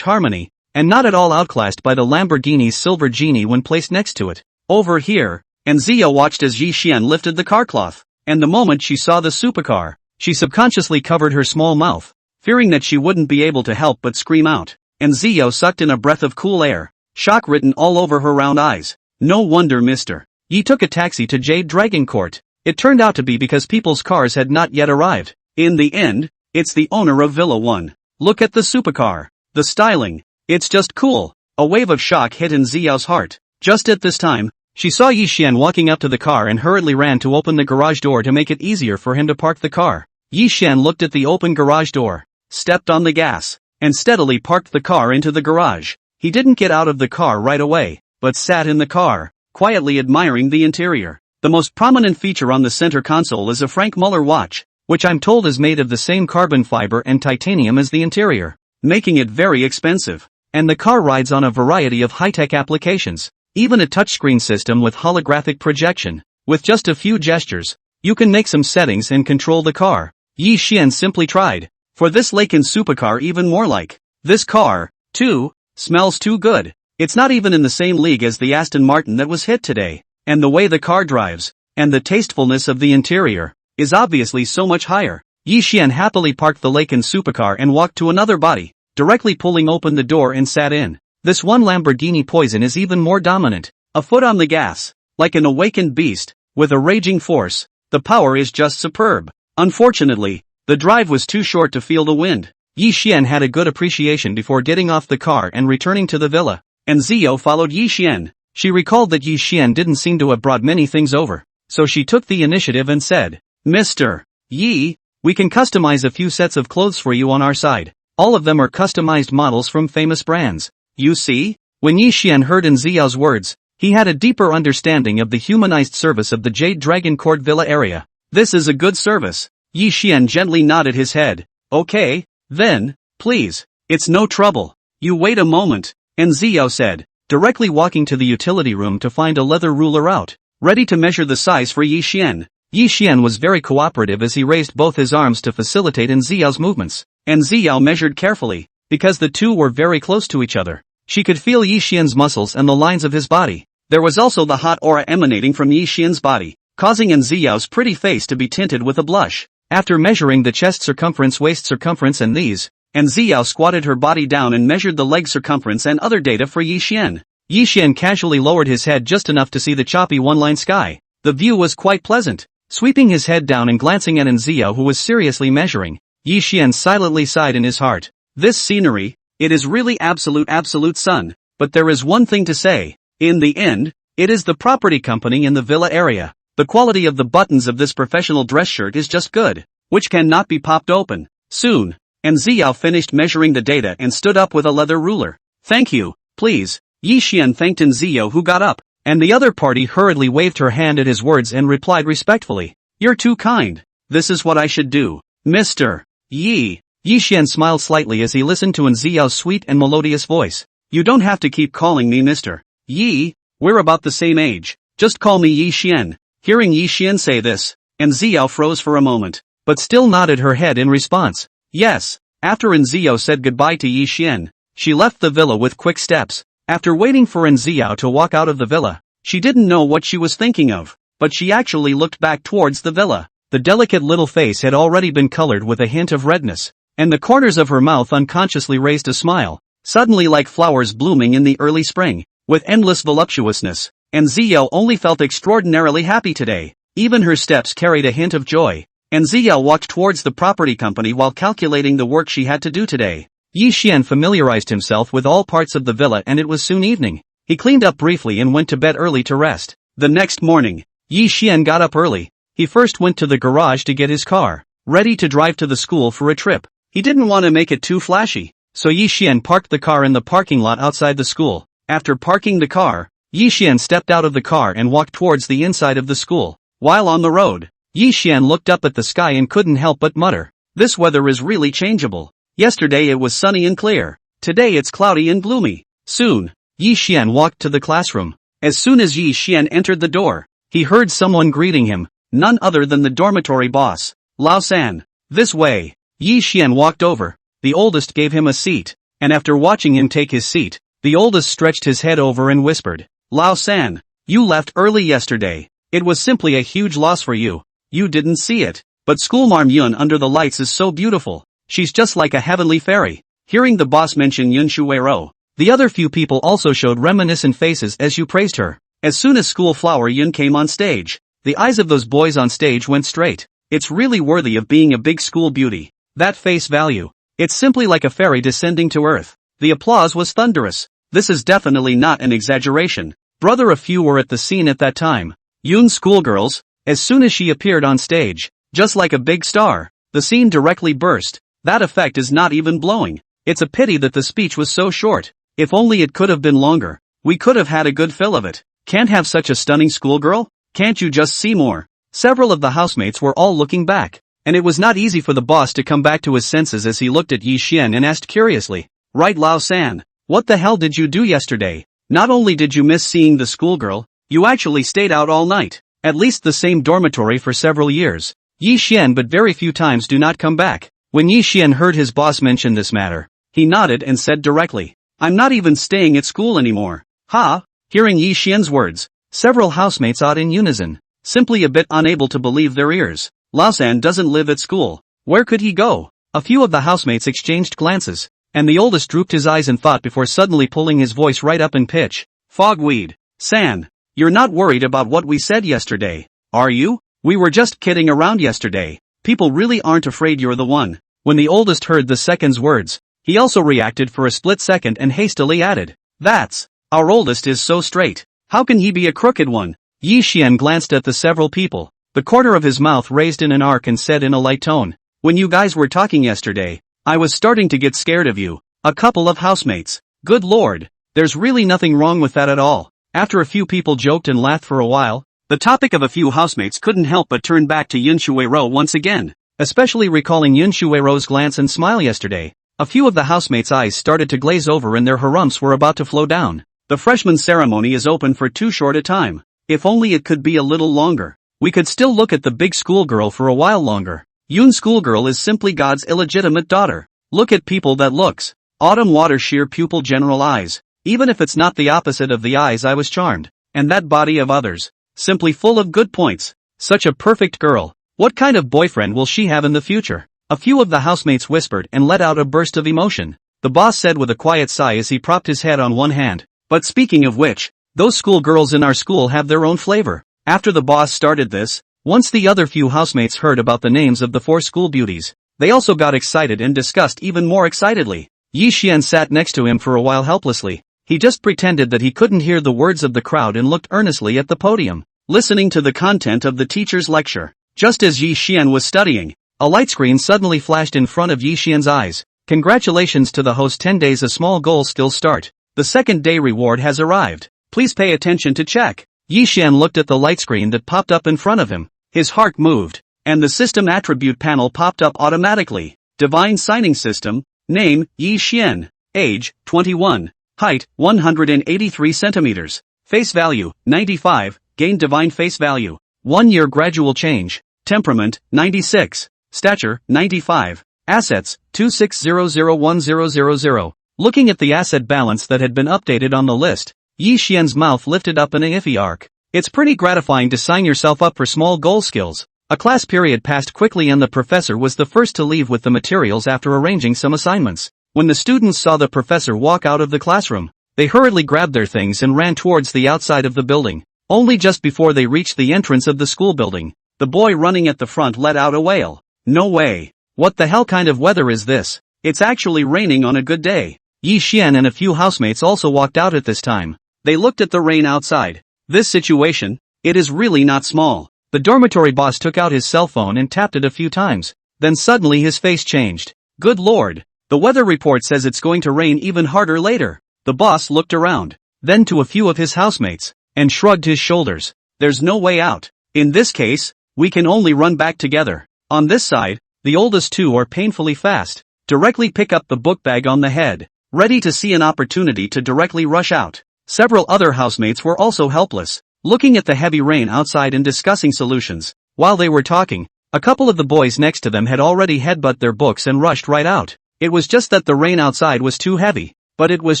harmony, and not at all outclassed by the Lamborghini's silver genie when placed next to it. Over here, and Ziya watched as Yi Xian lifted the car cloth, and the moment she saw the supercar, she subconsciously covered her small mouth, fearing that she wouldn't be able to help but scream out, and Ziya sucked in a breath of cool air, shock written all over her round eyes. No wonder Mr. Yi took a taxi to Jade Dragon Court. It turned out to be because people's cars had not yet arrived. In the end, it's the owner of Villa 1. Look at the supercar. The styling. It's just cool. A wave of shock hit in Ziyao's heart. Just at this time, she saw Yi Xian walking up to the car and hurriedly ran to open the garage door to make it easier for him to park the car. Yi Xian looked at the open garage door, stepped on the gas, and steadily parked the car into the garage. He didn't get out of the car right away, but sat in the car, quietly admiring the interior. The most prominent feature on the center console is a Frank Muller watch, which I'm told is made of the same carbon fiber and titanium as the interior, making it very expensive. And the car rides on a variety of high-tech applications, even a touchscreen system with holographic projection. With just a few gestures, you can make some settings and control the car. Yi Xian simply tried, for this Laken supercar even more like. This car, too, smells too good. It's not even in the same league as the Aston Martin that was hit today, and the way the car drives, and the tastefulness of the interior, is obviously so much higher. Yi Xian happily parked the Laken supercar and walked to another body, directly pulling open the door and sat in. This one Lamborghini Poison is even more dominant, a foot on the gas, like an awakened beast, with a raging force. The power is just superb. Unfortunately, the drive was too short to feel the wind. Yi Xian had a good appreciation before getting off the car and returning to the villa, and Ziya followed Yi Xian. She recalled that Yi Xian didn't seem to have brought many things over, so she took the initiative and said, Mr. Yi, We can customize a few sets of clothes for you on our side. All of them are customized models from famous brands. You see? When Yi Xian heard in Xiao's words, he had a deeper understanding of the humanized service of the Jade Dragon Court Villa area. This is a good service. Yi Xian gently nodded his head. Okay, then, please. It's no trouble. You wait a moment, and Xiao said, directly walking to the utility room to find a leather ruler out, ready to measure the size for Yi Xian. Yi Xian was very cooperative as he raised both his arms to facilitate in Xiao's movements, and Xiao measured carefully, because the two were very close to each other. She could feel Yi Xian's muscles and the lines of his body. There was also the hot aura emanating from Yi Xian's body, causing in Xiao's pretty face to be tinted with a blush. After measuring the chest circumference, waist circumference and these, and Xiao squatted her body down and measured the leg circumference and other data for Yi Xian. Yi Xian casually lowered his head just enough to see the choppy one-line sky. The view was quite pleasant. Sweeping his head down and glancing at an Xiao who was seriously measuring, Yi Xian silently sighed in his heart. This scenery, it is really absolute sun, but there is one thing to say. In the end, it is the property company in the villa area. The quality of the buttons of this professional dress shirt is just good, which cannot be popped open. Soon. And Xiao finished measuring the data and stood up with a leather ruler. Thank you, please. Yi Xian thanked in Xiao who got up, and the other party hurriedly waved her hand at his words and replied respectfully. You're too kind. This is what I should do. Mr. Yi. Yi Xian smiled slightly as he listened to an Xiao's sweet and melodious voice. You don't have to keep calling me Mr. Yi. We're about the same age. Just call me Yi Xian. Hearing Yi Xian say this, and Xiao froze for a moment, but still nodded her head in response. Yes. After An Xiao said goodbye to Yi Xian, she left the villa with quick steps. After waiting for An Xiao to walk out of the villa, she didn't know what she was thinking of, but she actually looked back towards the villa. The delicate little face had already been colored with a hint of redness, and the corners of her mouth unconsciously raised a smile, suddenly like flowers blooming in the early spring, with endless voluptuousness. And Xiao only felt extraordinarily happy today. Even her steps carried a hint of joy. And Xiao walked towards the property company while calculating the work she had to do today. Yi Xian familiarized himself with all parts of the villa and it was soon evening. He cleaned up briefly and went to bed early to rest. The next morning, Yi Xian got up early. He first went to the garage to get his car, ready to drive to the school for a trip. He didn't want to make it too flashy, so Yi Xian parked the car in the parking lot outside the school. After parking the car, Yi Xian stepped out of the car and walked towards the inside of the school. While on the road, Yi Xian looked up at the sky and couldn't help but mutter, "This weather is really changeable. Yesterday it was sunny and clear. Today it's cloudy and gloomy." Soon, Yi Xian walked to the classroom. As soon as Yi Xian entered the door, he heard someone greeting him, none other than the dormitory boss, Lao San. This way. Yi Xian walked over. The oldest gave him a seat, and after watching him take his seat, the oldest stretched his head over and whispered, "Lao San, you left early yesterday. It was simply a huge loss for you. You didn't see it, but schoolmarm Yun under the lights is so beautiful. She's just like a heavenly fairy." Hearing the boss mention Yun Shuiero, the other few people also showed reminiscent faces as you praised her. As soon as school flower Yun came on stage, the eyes of those boys on stage went straight. It's really worthy of being a big school beauty. That face value. It's simply like a fairy descending to earth. The applause was thunderous. This is definitely not an exaggeration. Brother, a few were at the scene at that time. Yun's schoolgirls, as soon as she appeared on stage, just like a big star, the scene directly burst. That effect is not even blowing. It's a pity that the speech was so short. If only it could have been longer. We could have had a good fill of it. Can't have such a stunning schoolgirl? Can't you just see more? Several of the housemates were all looking back, and it was not easy for the boss to come back to his senses as he looked at Yi Xian and asked curiously, "Right, Lao San, what the hell did you do yesterday? Not only did you miss seeing the schoolgirl, you actually stayed out all night. At least the same dormitory for several years. Yi Xian but very few times do not come back." When Yi Xian heard his boss mention this matter, he nodded and said directly, "I'm not even staying at school anymore." Ha! Hearing Yi Xian's words, several housemates awed in unison, simply a bit unable to believe their ears. Lao San doesn't live at school. Where could he go? A few of the housemates exchanged glances, and the oldest drooped his eyes in thought before suddenly pulling his voice right up in pitch. "Fogweed. San, you're not worried about what we said yesterday, are you? We were just kidding around yesterday. People really aren't afraid you're the one." When the oldest heard the second's words, he also reacted for a split second and hastily added, "That's, our oldest is so straight. How can he be a crooked one?" Yi Xian glanced at the several people, the corner of his mouth raised in an arc and said in a light tone, When you guys were talking yesterday, I was starting to get scared of you. A couple of housemates. Good lord. There's really nothing wrong with that at all. After a few people joked and laughed for a while, the topic of a few housemates couldn't help but turn back to Yun Shuiero once again. Especially recalling Yun Shuiero's glance and smile yesterday. A few of the housemates' eyes started to glaze over and their harumphs were about to flow down. The freshman ceremony is open for too short a time. If only it could be a little longer. We could still look at the big schoolgirl for a while longer. Yun schoolgirl is simply God's illegitimate daughter. Look at people that looks. Autumn water sheer pupil general eyes. Even if it's not the opposite of the eyes I was charmed. And that body of others. Simply full of good points. Such a perfect girl. What kind of boyfriend will she have in the future? A few of the housemates whispered and let out a burst of emotion. The boss said with a quiet sigh as he propped his head on one hand. But speaking of which, those schoolgirls in our school have their own flavor. After the boss started this, once the other few housemates heard about the names of the 4 school beauties, they also got excited and discussed even more excitedly. Yi Xian sat next to him for a while helplessly. He just pretended that he couldn't hear the words of the crowd and looked earnestly at the podium, listening to the content of the teacher's lecture. Just as Yi Xian was studying, a light screen suddenly flashed in front of Yi Xian's eyes. Congratulations to the host, 10 days a small goal skill start. The second day reward has arrived. Please pay attention to check. Yi Xian looked at the light screen that popped up in front of him. His heart moved, and the system attribute panel popped up automatically. Divine signing system, name, Yi Xian, age, 21, height, 183 centimeters, face value, 95, gain divine face value, 1 year gradual change, temperament, 96, stature, 95, assets, 26001000. Looking at the asset balance that had been updated on the list, Yi Xian's mouth lifted up in a iffy arc. It's pretty gratifying to sign yourself up for small goal skills. A class period passed quickly and the professor was the first to leave with the materials after arranging some assignments. When the students saw the professor walk out of the classroom, they hurriedly grabbed their things and ran towards the outside of the building. Only just before they reached the entrance of the school building, the boy running at the front let out a wail. No way. What the hell kind of weather is this? It's actually raining on a good day. Yi Xian and a few housemates also walked out at this time. They looked at the rain outside. This situation, it is really not small. The dormitory boss took out his cell phone and tapped it a few times. Then suddenly his face changed. Good lord. The weather report says it's going to rain even harder later. The boss looked around, then to a few of his housemates, and shrugged his shoulders. There's no way out. In this case, we can only run back together. On this side, the oldest two are painfully fast. Directly pick up the book bag on the head, ready to see an opportunity to directly rush out. Several other housemates were also helpless, looking at the heavy rain outside and discussing solutions. While they were talking, a couple of the boys next to them had already headbutt their books and rushed right out. It was just that the rain outside was too heavy, but it was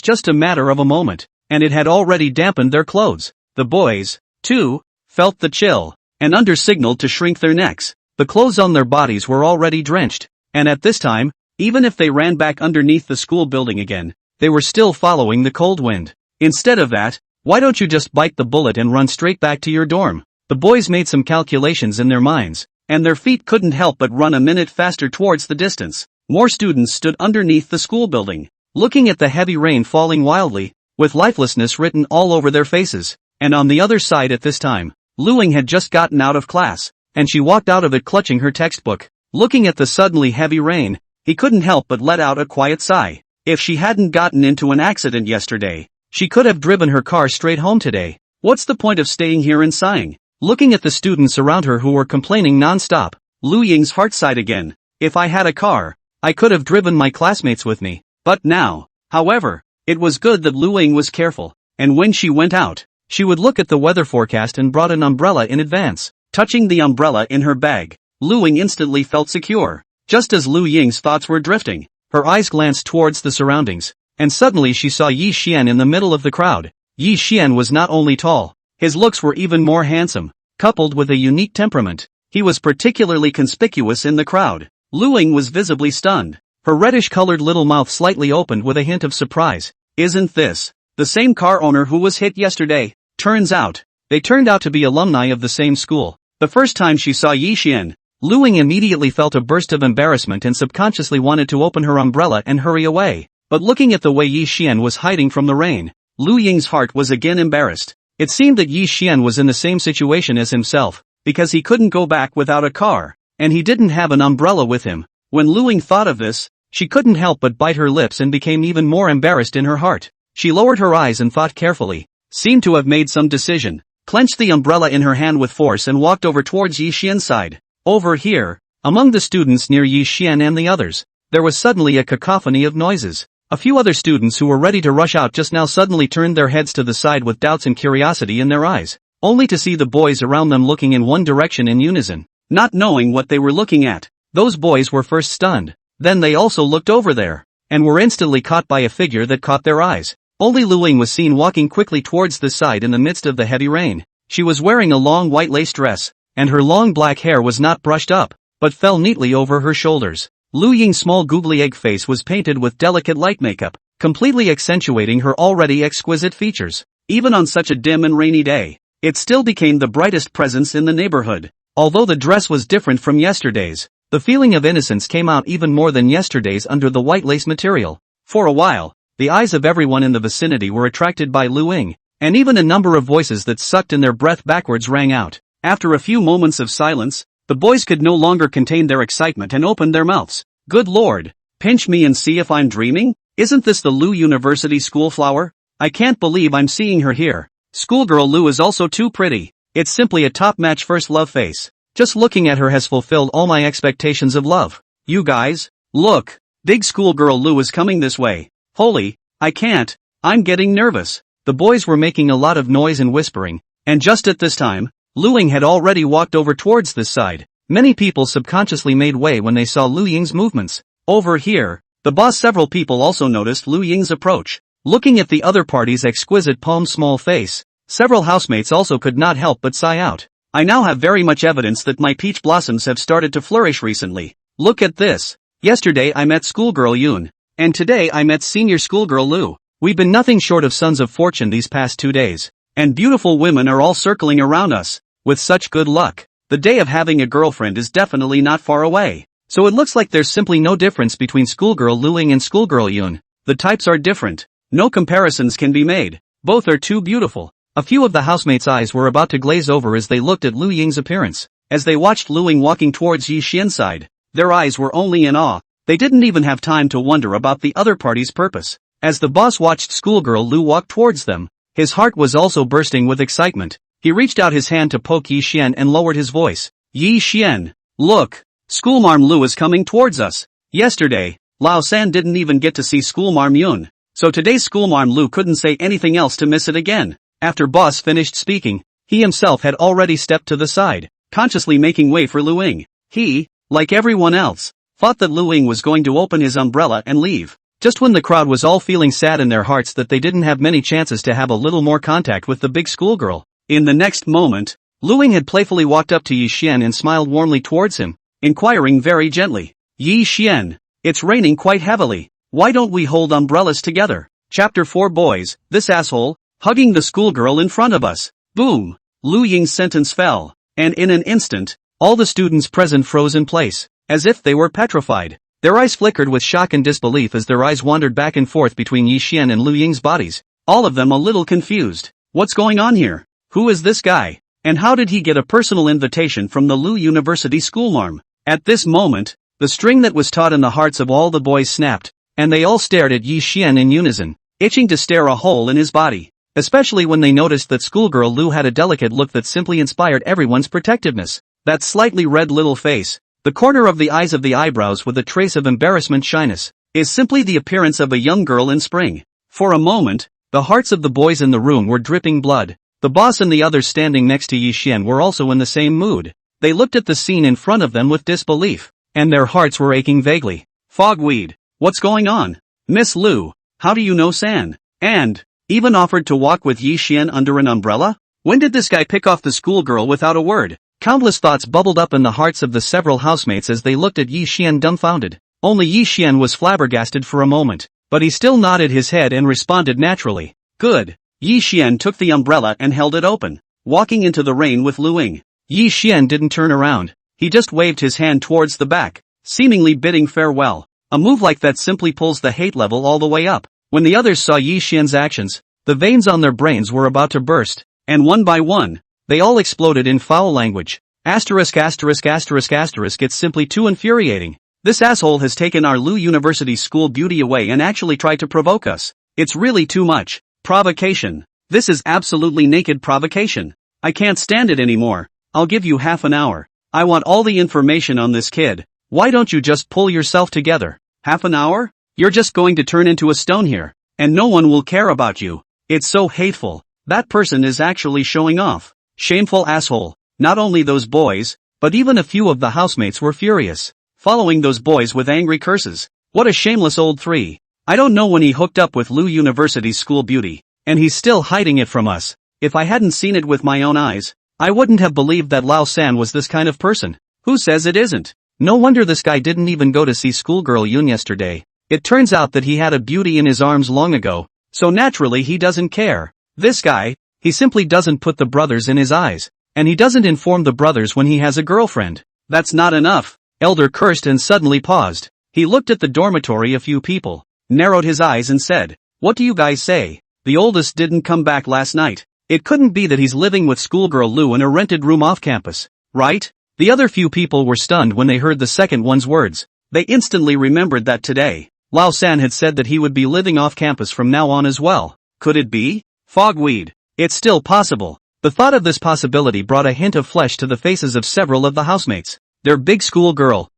just a matter of a moment, and it had already dampened their clothes. The boys, too, felt the chill, and signaled to shrink their necks. The clothes on their bodies were already drenched, and at this time, even if they ran back underneath the school building again, they were still following the cold wind. Instead of that, why don't you just bite the bullet and run straight back to your dorm? The boys made some calculations in their minds, and their feet couldn't help but run a minute faster towards the distance. More students stood underneath the school building, looking at the heavy rain falling wildly, with lifelessness written all over their faces. And on the other side at this time, Lu Ying had just gotten out of class, and she walked out of it clutching her textbook. Looking at the suddenly heavy rain, he couldn't help but let out a quiet sigh. If she hadn't gotten into an accident yesterday, she could have driven her car straight home today. What's the point of staying here and sighing? Looking at the students around her who were complaining non-stop, Lu Ying's heart sighed again. If I had a car, I could have driven my classmates with me. But now, however, it was good that Lu Ying was careful, and when she went out, she would look at the weather forecast and brought an umbrella in advance. Touching the umbrella in her bag, Lu Ying instantly felt secure. Just as Lu Ying's thoughts were drifting, her eyes glanced towards the surroundings, and suddenly she saw Yi Xian in the middle of the crowd. Yi Xian was not only tall, his looks were even more handsome, coupled with a unique temperament. He was particularly conspicuous in the crowd. Lu Ying was visibly stunned. Her reddish-colored little mouth slightly opened with a hint of surprise. Isn't this the same car owner who was hit yesterday? Turns out, they turned out to be alumni of the same school. The first time she saw Yi Xian, Lu Ying immediately felt a burst of embarrassment and subconsciously wanted to open her umbrella and hurry away. But looking at the way Yi Xian was hiding from the rain, Lu Ying's heart was again embarrassed. It seemed that Yi Xian was in the same situation as himself, because he couldn't go back without a car, and he didn't have an umbrella with him. When Lu Ying thought of this, she couldn't help but bite her lips and became even more embarrassed in her heart. She lowered her eyes and thought carefully, seemed to have made some decision, clenched the umbrella in her hand with force and walked over towards Yi Xian's side. Over here, among the students near Yi Xian and the others, there was suddenly a cacophony of noises. A few other students who were ready to rush out just now suddenly turned their heads to the side with doubts and curiosity in their eyes, only to see the boys around them looking in one direction in unison, not knowing what they were looking at. Those boys were first stunned, then they also looked over there, and were instantly caught by a figure that caught their eyes. Only Lu Ying was seen walking quickly towards the side in the midst of the heavy rain. She was wearing a long white lace dress, and her long black hair was not brushed up, but fell neatly over her shoulders. Lu Ying's small googly egg face was painted with delicate light makeup, completely accentuating her already exquisite features. Even on such a dim and rainy day, it still became the brightest presence in the neighborhood. Although the dress was different from yesterday's, the feeling of innocence came out even more than yesterday's under the white lace material. For a while, the eyes of everyone in the vicinity were attracted by Lu Ying, and even a number of voices that sucked in their breath backwards rang out. After a few moments of silence, the boys could no longer contain their excitement and opened their mouths. Good lord, pinch me and see if I'm dreaming? Isn't this the Lu University school flower? I can't believe I'm seeing her here. Schoolgirl Lu is also too pretty. It's simply a top-match first love face. Just looking at her has fulfilled all my expectations of love. You guys, look, big schoolgirl Lu is coming this way. Holy, I can't, I'm getting nervous. The boys were making a lot of noise and whispering, and just at this time, Lu Ying had already walked over towards this side. Many people subconsciously made way when they saw Lu Ying's movements. Over here, the boss several people also noticed Lu Ying's approach. Looking at the other party's exquisite palm-small face, several housemates also could not help but sigh out. I now have very much evidence that my peach blossoms have started to flourish recently. Look at this. Yesterday I met schoolgirl Yun, and today I met senior schoolgirl Lu. We've been nothing short of sons of fortune these past 2 days, and beautiful women are all circling around us. With such good luck, the day of having a girlfriend is definitely not far away. So it looks like there's simply no difference between schoolgirl Lu Ying and schoolgirl Yun. The types are different. No comparisons can be made. Both are too beautiful. A few of the housemates' eyes were about to glaze over as they looked at Lu Ying's appearance. As they watched Lu Ying walking towards Yi Xian's side, their eyes were only in awe. They didn't even have time to wonder about the other party's purpose. As the boss watched schoolgirl Lu walk towards them, his heart was also bursting with excitement. He reached out his hand to poke Yi Xian and lowered his voice. Yi Xian, look, schoolmarm Lu is coming towards us. Yesterday, Lao San didn't even get to see schoolmarm Yun, so today's schoolmarm Lu couldn't say anything else to miss it again. After boss finished speaking, he himself had already stepped to the side, consciously making way for Lu Ying. He, like everyone else, thought that Lu Ying was going to open his umbrella and leave. Just when the crowd was all feeling sad in their hearts that they didn't have many chances to have a little more contact with the big schoolgirl. In the next moment, Lu Ying had playfully walked up to Yi Xian and smiled warmly towards him, inquiring very gently. Yi Xian, it's raining quite heavily. Why don't we hold umbrellas together? Chapter 4 Boys, this asshole, hugging the schoolgirl in front of us. Boom! Lu Ying's sentence fell, and in an instant, all the students present froze in place, as if they were petrified. Their eyes flickered with shock and disbelief as their eyes wandered back and forth between Yi Xian and Lu Ying's bodies, all of them a little confused. What's going on here? Who is this guy? And how did he get a personal invitation from the Lu University schoolmarm? At this moment, the string that was taut in the hearts of all the boys snapped, and they all stared at Yi Xian in unison, itching to stare a hole in his body. Especially when they noticed that schoolgirl Lu had a delicate look that simply inspired everyone's protectiveness. That slightly red little face, the corner of the eyes of the eyebrows with a trace of embarrassment shyness, is simply the appearance of a young girl in spring. For a moment, the hearts of the boys in the room were dripping blood. The boss and the others standing next to Yi Xian were also in the same mood. They looked at the scene in front of them with disbelief, and their hearts were aching vaguely. Fogweed, what's going on? Miss Lu, how do you know San? And even offered to walk with Yi Xian under an umbrella? When did this guy pick off the schoolgirl without a word? Countless thoughts bubbled up in the hearts of the several housemates as they looked at Yi Xian dumbfounded. Only Yi Xian was flabbergasted for a moment, but he still nodded his head and responded naturally. Good. Yi Xian took the umbrella and held it open, walking into the rain with Lu Ying. Yi Xian didn't turn around, he just waved his hand towards the back, seemingly bidding farewell. A move like that simply pulls the hate level all the way up. When the others saw Yi Xian's actions, the veins on their brains were about to burst, and one by one, they all exploded in foul language. Asterisk asterisk asterisk asterisk, it's simply too infuriating. This asshole has taken our Lu University school beauty away and actually tried to provoke us. It's really too much. Provocation. This is absolutely naked provocation. I can't stand it anymore. I'll give you half an hour. I want all the information on this kid. Why don't you just pull yourself together? Half an hour? You're just going to turn into a stone here, and no one will care about you. It's so hateful. That person is actually showing off. Shameful asshole. Not only those boys, but even a few of the housemates were furious, following those boys with angry curses. What a shameless old three. I don't know when he hooked up with Lu University's school beauty, and he's still hiding it from us. If I hadn't seen it with my own eyes, I wouldn't have believed that Lao San was this kind of person. Who says it isn't? No wonder this guy didn't even go to see schoolgirl Yoon yesterday. It turns out that he had a beauty in his arms long ago, so naturally he doesn't care. This guy, he simply doesn't put the brothers in his eyes, and he doesn't inform the brothers when he has a girlfriend. That's not enough. Elder cursed and suddenly paused. He looked at the dormitory a few people, narrowed his eyes and said, "What do you guys say? The oldest didn't come back last night. It couldn't be that he's living with schoolgirl Lu in a rented room off campus, right?" The other few people were stunned when they heard the second one's words. They instantly remembered that today, Lao San had said that he would be living off campus from now on as well. Could it be? Fogweed. It's still possible. The thought of this possibility brought a hint of flesh to the faces of several of the housemates. Their big school girl,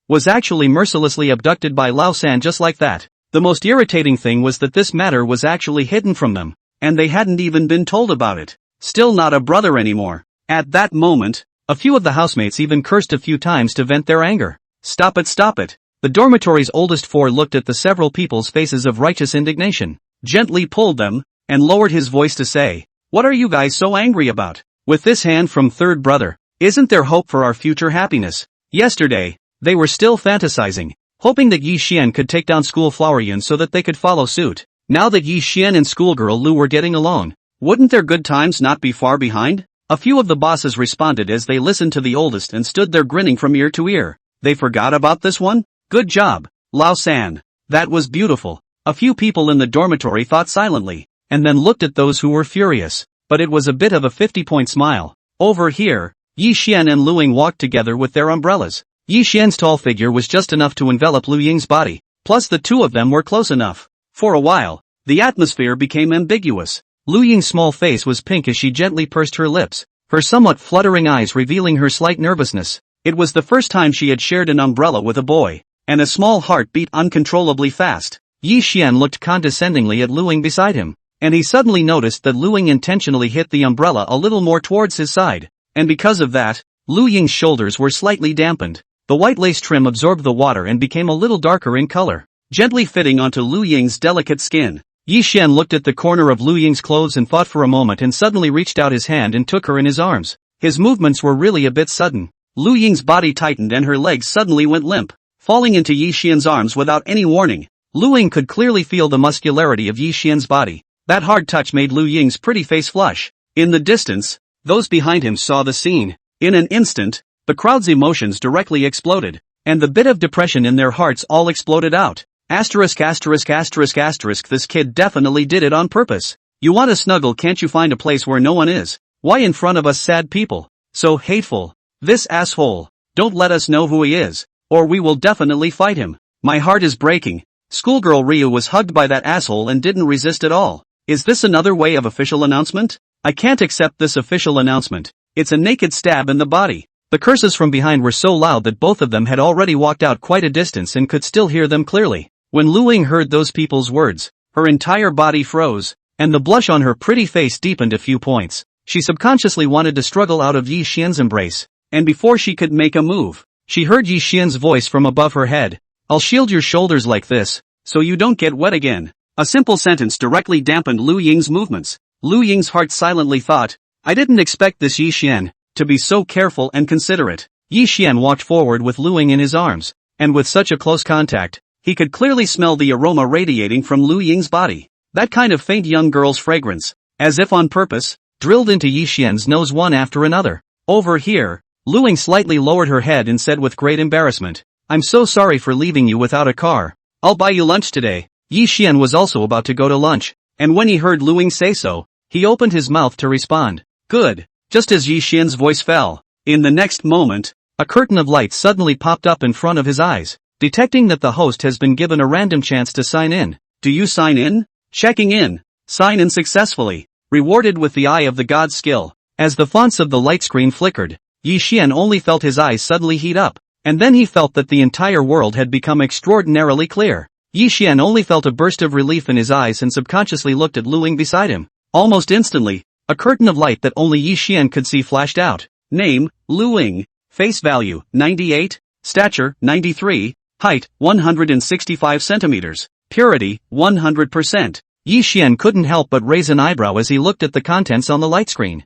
was actually mercilessly abducted by Lao San just like that. The most irritating thing was that this matter was actually hidden from them, and they hadn't even been told about it. Still not a brother anymore. At that moment, a few of the housemates even cursed a few times to vent their anger. Stop it, stop it. The dormitory's oldest four looked at the several people's faces of righteous indignation, gently pulled them, and lowered his voice to say, "What are you guys so angry about?" With this hand from third brother, "Isn't there hope for our future happiness?" Yesterday, they were still fantasizing, hoping that Yi Xian could take down school flower Yun so that they could follow suit. Now that Yi Xian and schoolgirl Lu were getting along, wouldn't their good times not be far behind? A few of the bosses responded as they listened to the oldest and stood there grinning from ear to ear. They forgot about this one? Good job, Lao San. That was beautiful. A few people in the dormitory thought silently, and then looked at those who were furious, but it was a bit of a 50-point smile. Over here, Yi Xian and Lu Ying walked together with their umbrellas. Yi Xian's tall figure was just enough to envelop Lu Ying's body, plus the two of them were close enough. For a while, the atmosphere became ambiguous. Lu Ying's small face was pink as she gently pursed her lips, her somewhat fluttering eyes revealing her slight nervousness. It was the first time she had shared an umbrella with a boy, and a small heart beat uncontrollably fast. Yi Xian looked condescendingly at Lu Ying beside him, and he suddenly noticed that Lu Ying intentionally hit the umbrella a little more towards his side, and because of that, Lu Ying's shoulders were slightly dampened. The white lace trim absorbed the water and became a little darker in color, gently fitting onto Lu Ying's delicate skin. Yi Xian looked at the corner of Lu Ying's clothes and thought for a moment and suddenly reached out his hand and took her in his arms. His movements were really a bit sudden. Lu Ying's body tightened and her legs suddenly went limp, falling into Yi Xian's arms without any warning. Lu Ying could clearly feel the muscularity of Yi Xian's body. That hard touch made Lu Ying's pretty face flush. In the distance, those behind him saw the scene. In an instant, the crowd's emotions directly exploded, and the bit of depression in their hearts all exploded out. Asterisk asterisk asterisk asterisk this kid definitely did it on purpose. You want to snuggle, can't you find a place where no one is? Why in front of us sad people? So hateful. This asshole. Don't let us know who he is, or we will definitely fight him. My heart is breaking. Schoolgirl Ryu was hugged by that asshole and didn't resist at all. Is this another way of official announcement? I can't accept this official announcement. It's a naked stab in the body. The curses from behind were so loud that both of them had already walked out quite a distance and could still hear them clearly. When Lu Ying heard those people's words, her entire body froze, and the blush on her pretty face deepened a few points. She subconsciously wanted to struggle out of Yi Xian's embrace, and before she could make a move, she heard Yi Xian's voice from above her head. "I'll shield your shoulders like this, so you don't get wet again." A simple sentence directly dampened Lu Ying's movements. Lu Ying's heart silently thought, "I didn't expect this Yi Xian to be so careful and considerate." Yi Xian walked forward with Lu Ying in his arms, and with such a close contact, he could clearly smell the aroma radiating from Lu Ying's body. That kind of faint young girl's fragrance, as if on purpose, drilled into Yi Xian's nose one after another. Over here, Lu Ying slightly lowered her head and said with great embarrassment, "I'm so sorry for leaving you without a car. I'll buy you lunch today." Yi Xian was also about to go to lunch, and when he heard Lu Ying say so, he opened his mouth to respond. "Good." Just as Yi Xian's voice fell, in the next moment, A curtain of light suddenly popped up in front of his eyes. Detecting that the host has been given a random chance to sign in. Do you sign in? Checking in. Sign in successfully. Rewarded with the Eye of the God skill. As the fonts of the light screen flickered, Yi Xian only felt his eyes suddenly heat up, and then he felt that the entire world had become extraordinarily clear. Yi Xian only felt a burst of relief in his eyes and subconsciously looked at Lu Ying beside him. Almost instantly, a curtain of light that only Yi Xian could see flashed out. Name, Lu Ying. Face value, 98. Stature, 93. Height, 165 centimeters. Purity, 100%. Yi Xian couldn't help but raise an eyebrow as he looked at the contents on the light screen.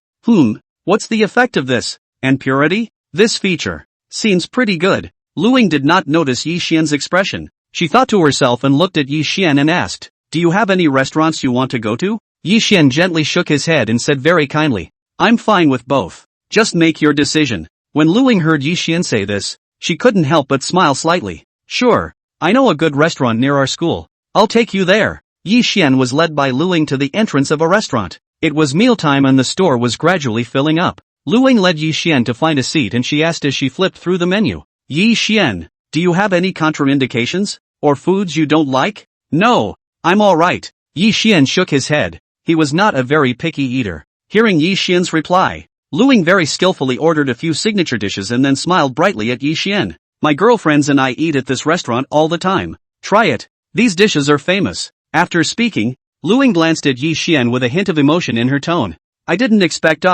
What's the effect of this? And purity? This feature seems pretty good. Lu Ying did not notice Yi Xian's expression. She thought to herself and looked at Yi Xian and asked, do you have any restaurants you want to go to? Yi Xian gently shook his head and said very kindly, I'm fine with both. Just make your decision. When Lu Ying heard Yi Xian say this, she couldn't help but smile slightly. Sure, I know a good restaurant near our school. I'll take you there. Yi Xian was led by Lu Ying to the entrance of a restaurant. It was mealtime and the store was gradually filling up. Lu Ying led Yi Xian to find a seat and she asked as she flipped through the menu. Yi Xian, do you have any contraindications? Or foods you don't like? No, I'm alright. Yi Xian shook his head. He was not a very picky eater. Hearing Yi Xian's reply, Lu Ying very skillfully ordered a few signature dishes and then smiled brightly at Yi Xian. My girlfriends and I eat at this restaurant all the time. Try it. These dishes are famous. After speaking, Lu Ying glanced at Yi Xian with a hint of emotion in her tone. I didn't expect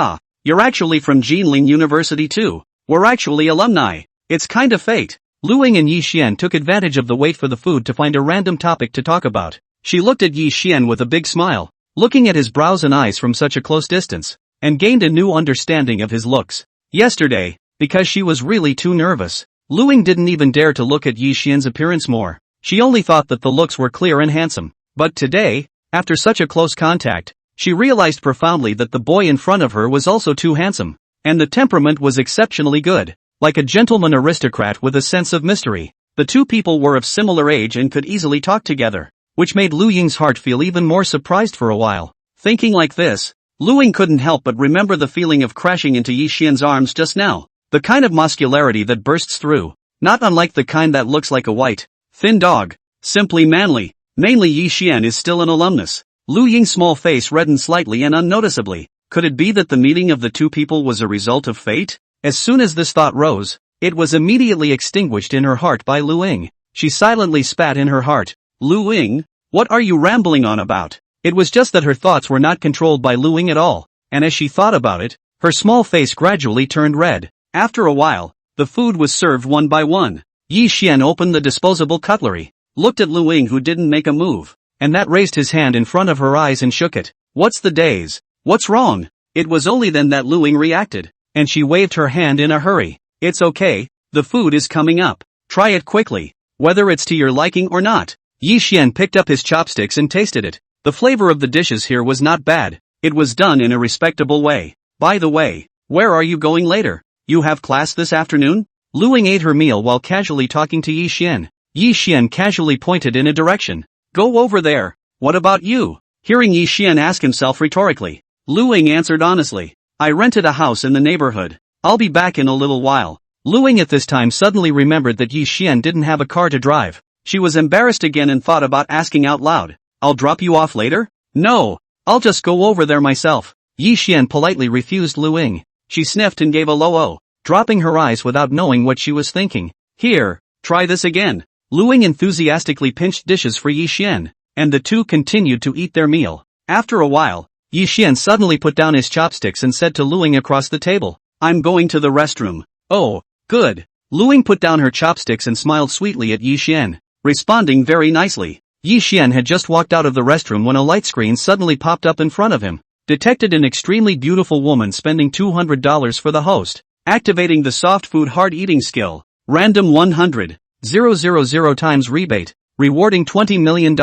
you're actually from Jinling University too. We're actually alumni. It's kind of fate. Lu Ying and Yi Xian took advantage of the wait for the food to find a random topic to talk about. She looked at Yi Xian with a big smile, looking at his brows and eyes from such a close distance, and gained a new understanding of his looks. Yesterday, because she was really too nervous, Lu Ying didn't even dare to look at Yi Xian's appearance more. She only thought that the looks were clear and handsome. But today, after such a close contact, she realized profoundly that the boy in front of her was also too handsome, and the temperament was exceptionally good. Like a gentleman aristocrat with a sense of mystery, the two people were of similar age and could easily talk together, which made Lu Ying's heart feel even more surprised for a while. Thinking like this, Lu Ying couldn't help but remember the feeling of crashing into Yi Xian's arms just now. The kind of muscularity that bursts through, not unlike the kind that looks like a white, thin dog, simply manly. Mainly Yi Xian is still an alumnus. Lu Ying's small face reddened slightly and unnoticeably. Could it be that the meeting of the two people was a result of fate? As soon as this thought rose, it was immediately extinguished in her heart by Lu Ying. She silently spat in her heart. Lu Ying, what are you rambling on about? It was just that her thoughts were not controlled by Lu Ying at all, and as she thought about it, her small face gradually turned red. After a while, the food was served one by one. Yi Xian opened the disposable cutlery, looked at Lu Ying who didn't make a move, and that raised his hand in front of her eyes and shook it. What's the days? What's wrong? It was only then that Lu Ying reacted, and she waved her hand in a hurry. It's okay, the food is coming up. Try it quickly, whether it's to your liking or not. Yi Xian picked up his chopsticks and tasted it. The flavor of the dishes here was not bad. It was done in a respectable way. By the way, where are you going later? You have class this afternoon? Lu Ying ate her meal while casually talking to Yi Xian. Yi Xian casually pointed in a direction. Go over there. What about you? Hearing Yi Xian ask himself rhetorically, Lu Ying answered honestly. I rented a house in the neighborhood. I'll be back in a little while. Lu Ying at this time suddenly remembered that Yi Xian didn't have a car to drive. She was embarrassed again and thought about asking out loud. I'll drop you off later? No, I'll just go over there myself. Yi Xian politely refused Lu Ying. She sniffed and gave a low "oh," dropping her eyes without knowing what she was thinking. Here, try this again. Lu Ying enthusiastically pinched dishes for Yi Xian, and the two continued to eat their meal. After a while, Yi Xian suddenly put down his chopsticks and said to Lu Ying across the table, I'm going to the restroom. Oh, good. Lu Ying put down her chopsticks and smiled sweetly at Yi Xian, responding very nicely. Yi Xian had just walked out of the restroom when a light screen suddenly popped up in front of him. Detected an extremely beautiful woman spending $200 for the host. Activating the soft food hard eating skill. Random 100,000 times rebate. Rewarding $20 million.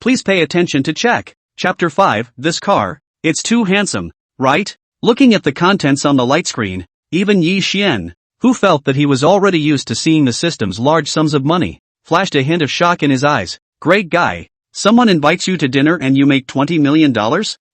Please pay attention to check. Chapter 5, this car, it's too handsome, right? Looking at the contents on the light screen, even Yi Xian, who felt that he was already used to seeing the system's large sums of money, flashed a hint of shock in his eyes. Great guy. Someone invites you to dinner and you make $20 million?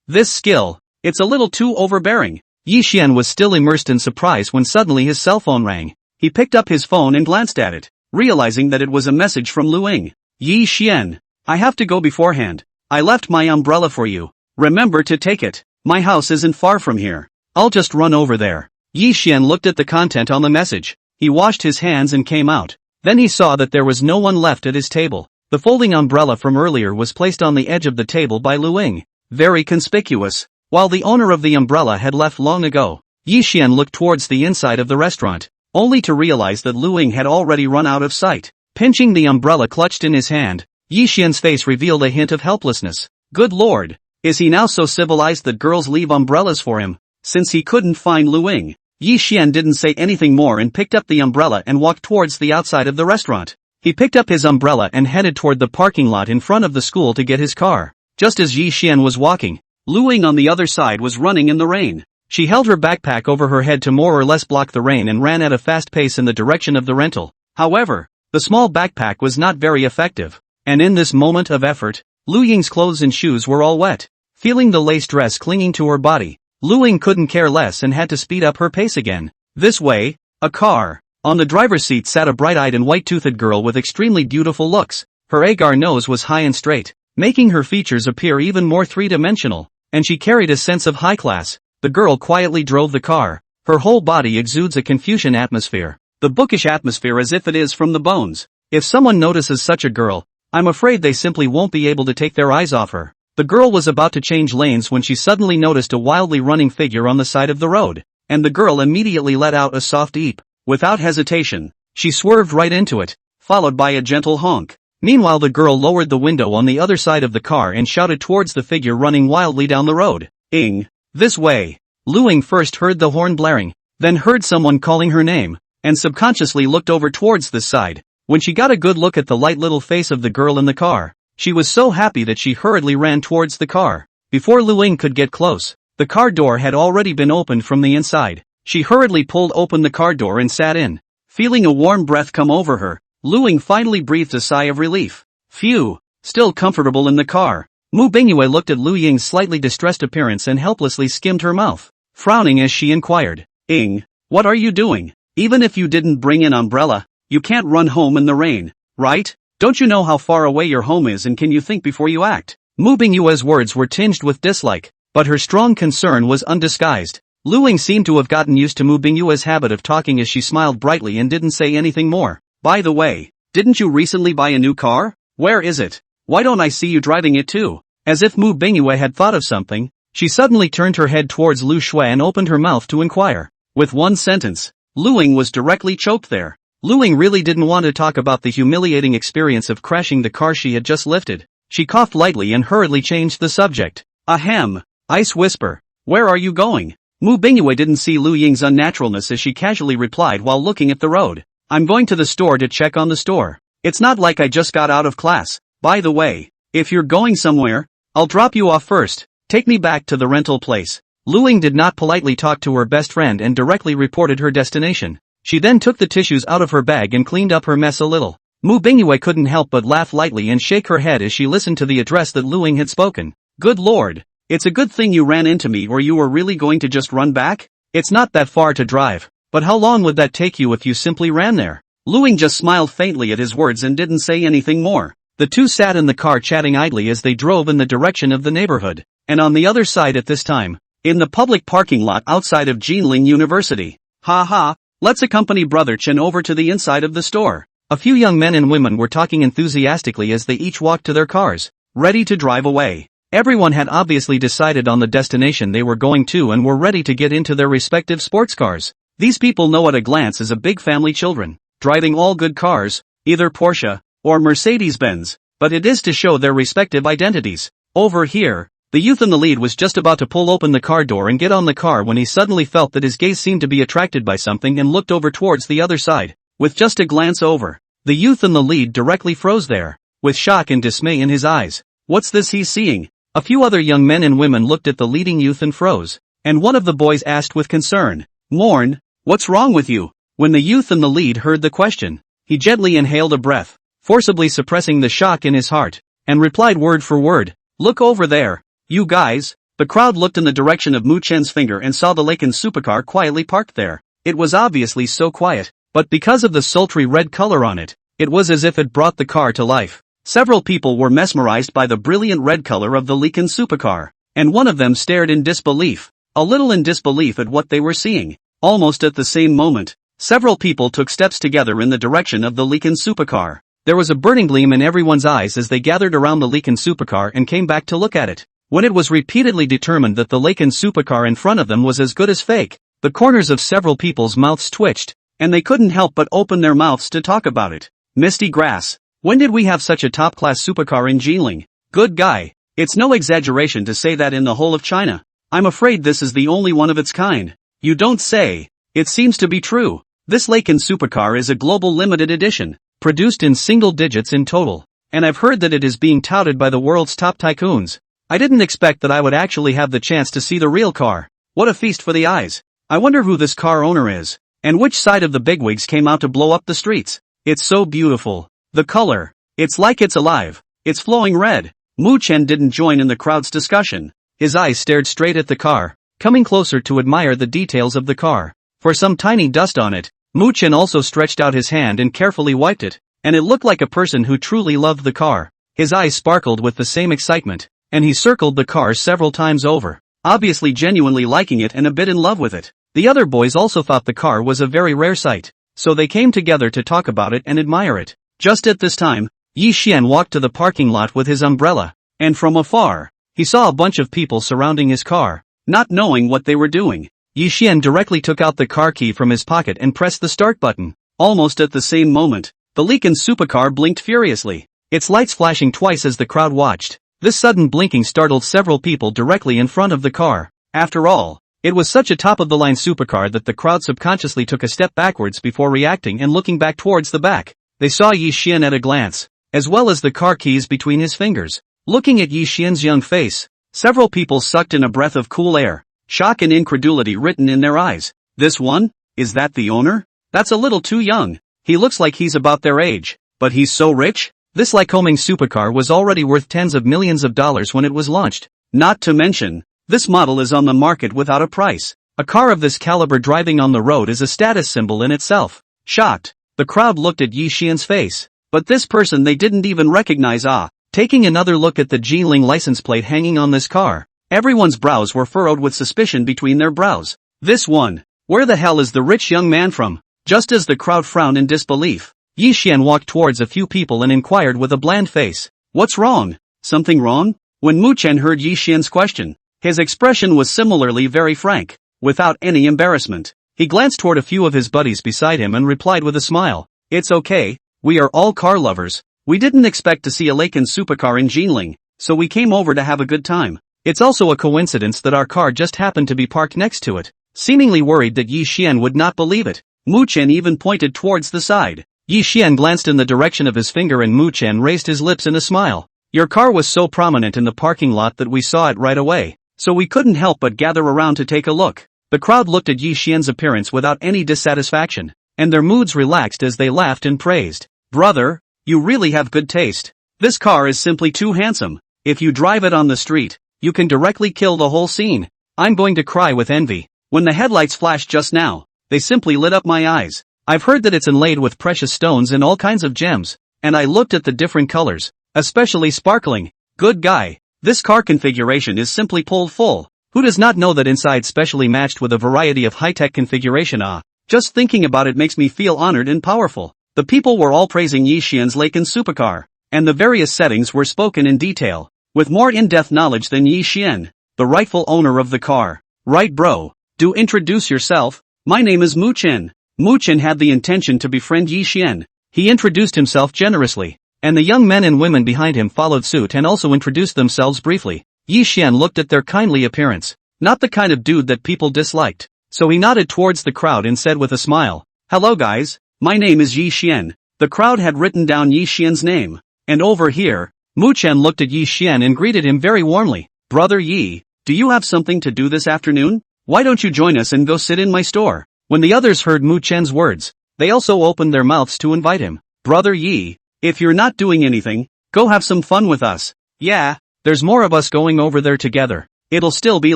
This skill, it's a little too overbearing. Yi Xian was still immersed in surprise when suddenly his cell phone rang. He picked up his phone and glanced at it, realizing that it was a message from Lu Ying. Yi Xian. I have to go beforehand. I left my umbrella for you. Remember to take it. My house isn't far from here. I'll just run over there. Yi Xian looked at the content on the message. He washed his hands and came out. Then he saw that there was no one left at his table. The folding umbrella from earlier was placed on the edge of the table by Lu Ying. Very conspicuous. While the owner of the umbrella had left long ago, Yi Xian looked towards the inside of the restaurant, only to realize that Lu Ying had already run out of sight. Pinching the umbrella clutched in his hand, Yi Xian's face revealed a hint of helplessness. Good lord! Is he now so civilized that girls leave umbrellas for him? Since he couldn't find Lu Ying, Yi Xian didn't say anything more and picked up the umbrella and walked towards the outside of the restaurant. He picked up his umbrella and headed toward the parking lot in front of the school to get his car. Just as Yi Xian was walking, Lu Ying on the other side was running in the rain. She held her backpack over her head to more or less block the rain and ran at a fast pace in the direction of the rental. However, the small backpack was not very effective, and in this moment of effort, Lu Ying's clothes and shoes were all wet. Feeling the lace dress clinging to her body, Lu Ying couldn't care less and had to speed up her pace again. This way, a car. On the driver's seat sat a bright-eyed and white-toothed girl with extremely beautiful looks. Her agar nose was high and straight, making her features appear even more three-dimensional, and she carried a sense of high class. The girl quietly drove the car. Her whole body exudes a Confucian atmosphere, the bookish atmosphere as if it is from the bones. If someone notices such a girl, I'm afraid they simply won't be able to take their eyes off her. The girl was about to change lanes when she suddenly noticed a wildly running figure on the side of the road, and the girl immediately let out a soft eep. Without hesitation, she swerved right into it, followed by a gentle honk. Meanwhile, the girl lowered the window on the other side of the car and shouted towards the figure running wildly down the road. Ing. This way. Lu Ying first heard the horn blaring, then heard someone calling her name, and subconsciously looked over towards this side. When she got a good look at the light little face of the girl in the car, she was so happy that she hurriedly ran towards the car. Before Lu Ying could get close, the car door had already been opened from the inside. She hurriedly pulled open the car door and sat in. Feeling a warm breath come over her, Lu Ying finally breathed a sigh of relief. Phew, still comfortable in the car. Mu Bingyue looked at Lu Ying's slightly distressed appearance and helplessly skimmed her mouth, frowning as she inquired, Ing, what are you doing? Even if you didn't bring an umbrella, you can't run home in the rain, right? Don't you know how far away your home is and can you think before you act? Mu Bingyue's words were tinged with dislike, but her strong concern was undisguised. Lu Ying seemed to have gotten used to Mu Bingyue's habit of talking as she smiled brightly and didn't say anything more. By the way, didn't you recently buy a new car? Where is it? Why don't I see you driving it too? As if Mu Bingyue had thought of something, she suddenly turned her head towards Lu Shui and opened her mouth to inquire. With one sentence, Lu Ying was directly choked there. Lu Ying really didn't want to talk about the humiliating experience of crashing the car she had just lifted. She coughed lightly and hurriedly changed the subject. Ahem. Ice whisper. Where are you going? Mu Bingyue didn't see Lu Ying's unnaturalness as she casually replied while looking at the road. I'm going to the store to check on the store. It's not like I just got out of class. By the way, if you're going somewhere, I'll drop you off first. Take me back to the rental place. Lu Ying did not politely talk to her best friend and directly reported her destination. She then took the tissues out of her bag and cleaned up her mess a little. Mu Bingyue couldn't help but laugh lightly and shake her head as she listened to the address that Lu Ying had spoken. Good lord. It's a good thing you ran into me or you were really going to just run back? It's not that far to drive, but how long would that take you if you simply ran there? Lu Ying just smiled faintly at his words and didn't say anything more. The two sat in the car chatting idly as they drove in the direction of the neighborhood, and on the other side at this time, in the public parking lot outside of Jinling University. Ha ha, let's accompany Brother Chen over to the inside of the store. A few young men and women were talking enthusiastically as they each walked to their cars, ready to drive away. Everyone had obviously decided on the destination they were going to and were ready to get into their respective sports cars. These people know at a glance as a big family children, driving all good cars, either Porsche or Mercedes-Benz, but it is to show their respective identities. Over here, the youth in the lead was just about to pull open the car door and get on the car when he suddenly felt that his gaze seemed to be attracted by something and looked over towards the other side. With just a glance over, the youth in the lead directly froze there, with shock and dismay in his eyes. What's this he's seeing? A few other young men and women looked at the leading youth and froze, and one of the boys asked with concern, Morn, what's wrong with you? When the youth in the lead heard the question, he gently inhaled a breath, forcibly suppressing the shock in his heart, and replied word for word, look over there, you guys. The crowd looked in the direction of Mu Chen's finger and saw the Laken's supercar quietly parked there. It was obviously so quiet, but because of the sultry red color on it, it was as if it brought the car to life. Several people were mesmerized by the brilliant red color of the Leakin Supercar, and one of them stared in disbelief, a little in disbelief at what they were seeing. Almost at the same moment, several people took steps together in the direction of the Leakin Supercar. There was a burning gleam in everyone's eyes as they gathered around the Leakin Supercar and came back to look at it. When it was repeatedly determined that the Leakin Supercar in front of them was as good as fake, the corners of several people's mouths twitched, and they couldn't help but open their mouths to talk about it. Misty grass. When did we have such a top-class supercar in Jilin? Good guy. It's no exaggeration to say that in the whole of China. I'm afraid this is the only one of its kind. You don't say. It seems to be true. This Leakin Supercar is a global limited edition, produced in single digits in total, and I've heard that it is being touted by the world's top tycoons. I didn't expect that I would actually have the chance to see the real car. What a feast for the eyes. I wonder who this car owner is, and which side of the bigwigs came out to blow up the streets. It's so beautiful. The color. It's like it's alive. It's flowing red. Mu Chen didn't join in the crowd's discussion. His eyes stared straight at the car, coming closer to admire the details of the car. For some tiny dust on it, Mu Chen also stretched out his hand and carefully wiped it, and it looked like a person who truly loved the car. His eyes sparkled with the same excitement, and he circled the car several times over, obviously genuinely liking it and a bit in love with it. The other boys also thought the car was a very rare sight, so they came together to talk about it and admire it. Just at this time, Yi Xian walked to the parking lot with his umbrella, and from afar, he saw a bunch of people surrounding his car, not knowing what they were doing. Yi Xian directly took out the car key from his pocket and pressed the start button. Almost at the same moment, the Leakin Supercar blinked furiously, its lights flashing twice as the crowd watched. This sudden blinking startled several people directly in front of the car. After all, it was such a top-of-the-line supercar that the crowd subconsciously took a step backwards before reacting and looking back towards the back. They saw Yi Xian at a glance, as well as the car keys between his fingers. Looking at Yi Xian's young face, several people sucked in a breath of cool air, shock and incredulity written in their eyes. This one? Is that the owner? That's a little too young. He looks like he's about their age, but he's so rich? This Lycoming supercar was already worth tens of millions of dollars when it was launched. Not to mention, this model is on the market without a price. A car of this caliber driving on the road is a status symbol in itself. Shocked, the crowd looked at Yi Xian's face, but this person they didn't even recognize. Taking another look at the Jilin license plate hanging on this car, everyone's brows were furrowed with suspicion between their brows. This one, where the hell is the rich young man from? Just as the crowd frowned in disbelief, Yi Xian walked towards a few people and inquired with a bland face, "What's wrong? Something wrong?" When Mu Chen heard Yi Xian's question, his expression was similarly very frank, without any embarrassment. He glanced toward a few of his buddies beside him and replied with a smile, "It's okay, we are all car lovers. We didn't expect to see a Leakin supercar in Jilin, so we came over to have a good time. It's also a coincidence that our car just happened to be parked next to it." Seemingly worried that Yi Xian would not believe it, Mu Chen even pointed towards the side. Yi Xian glanced in the direction of his finger and Mu Chen raised his lips in a smile. "Your car was so prominent in the parking lot that we saw it right away, so we couldn't help but gather around to take a look." The crowd looked at Yi Xian's appearance without any dissatisfaction, and their moods relaxed as they laughed and praised. "Brother, you really have good taste. This car is simply too handsome. If you drive it on the street, you can directly kill the whole scene. I'm going to cry with envy. When the headlights flashed just now, they simply lit up my eyes. I've heard that it's inlaid with precious stones and all kinds of gems, and I looked at the different colors, especially sparkling. Good guy, this car configuration is simply pulled full. Who does not know that inside specially matched with a variety of high-tech configuration? Just thinking about it makes me feel honored and powerful." The people were all praising Yi Xian's Leakin supercar, and the various settings were spoken in detail, with more in-depth knowledge than Yi Xian, the rightful owner of the car. "Right bro, do introduce yourself. My name is Mu Chen." Mu Chen had the intention to befriend Yi Xian. He introduced himself generously, and the young men and women behind him followed suit and also introduced themselves briefly. Yi Xian looked at their kindly appearance, not the kind of dude that people disliked, so he nodded towards the crowd and said with a smile, "Hello guys, my name is Yi Xian." The crowd had written down Yi Xian's name, and over here, Mu Chen looked at Yi Xian and greeted him very warmly. "Brother Yi, do you have something to do this afternoon? Why don't you join us and go sit in my store?" When the others heard Mu Chen's words, they also opened their mouths to invite him. "Brother Yi, if you're not doing anything, go have some fun with us." "Yeah, there's more of us going over there together. It'll still be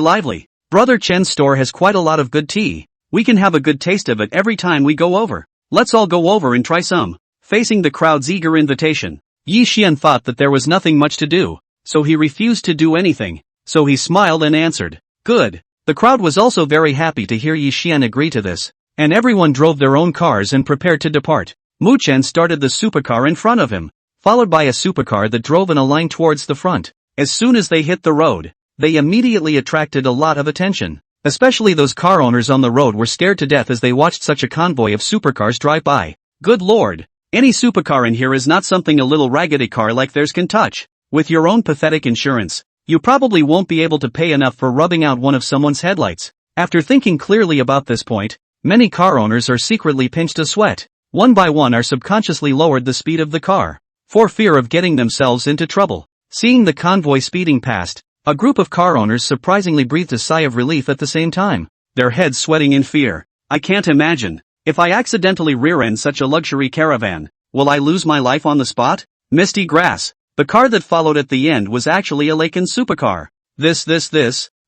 lively. Brother Chen's store has quite a lot of good tea. We can have a good taste of it every time we go over." Let's all go over and try some. Facing the crowd's eager invitation, Yi Xian thought that there was nothing much to do, so he refused to do anything. So he smiled and answered, "Good." The crowd was also very happy to hear Yi Xian agree to this, and everyone drove their own cars and prepared to depart. Mu Chen started the supercar in front of him, followed by a supercar that drove in a line towards the front. As soon as they hit the road, they immediately attracted a lot of attention. Especially those car owners on the road were scared to death as they watched such a convoy of supercars drive by. Good lord! Any supercar in here is not something a little raggedy car like theirs can touch. With your own pathetic insurance, you probably won't be able to pay enough for rubbing out one of someone's headlights. After thinking clearly about this point, many car owners are secretly pinched a sweat. One by one are subconsciously lowered the speed of the car, for fear of getting themselves into trouble. Seeing the convoy speeding past, a group of car owners surprisingly breathed a sigh of relief at the same time, their heads sweating in fear. I can't imagine. If I accidentally rear-end such a luxury caravan, will I lose my life on the spot? Misty grass. The car that followed at the end was actually a awakens supercar. This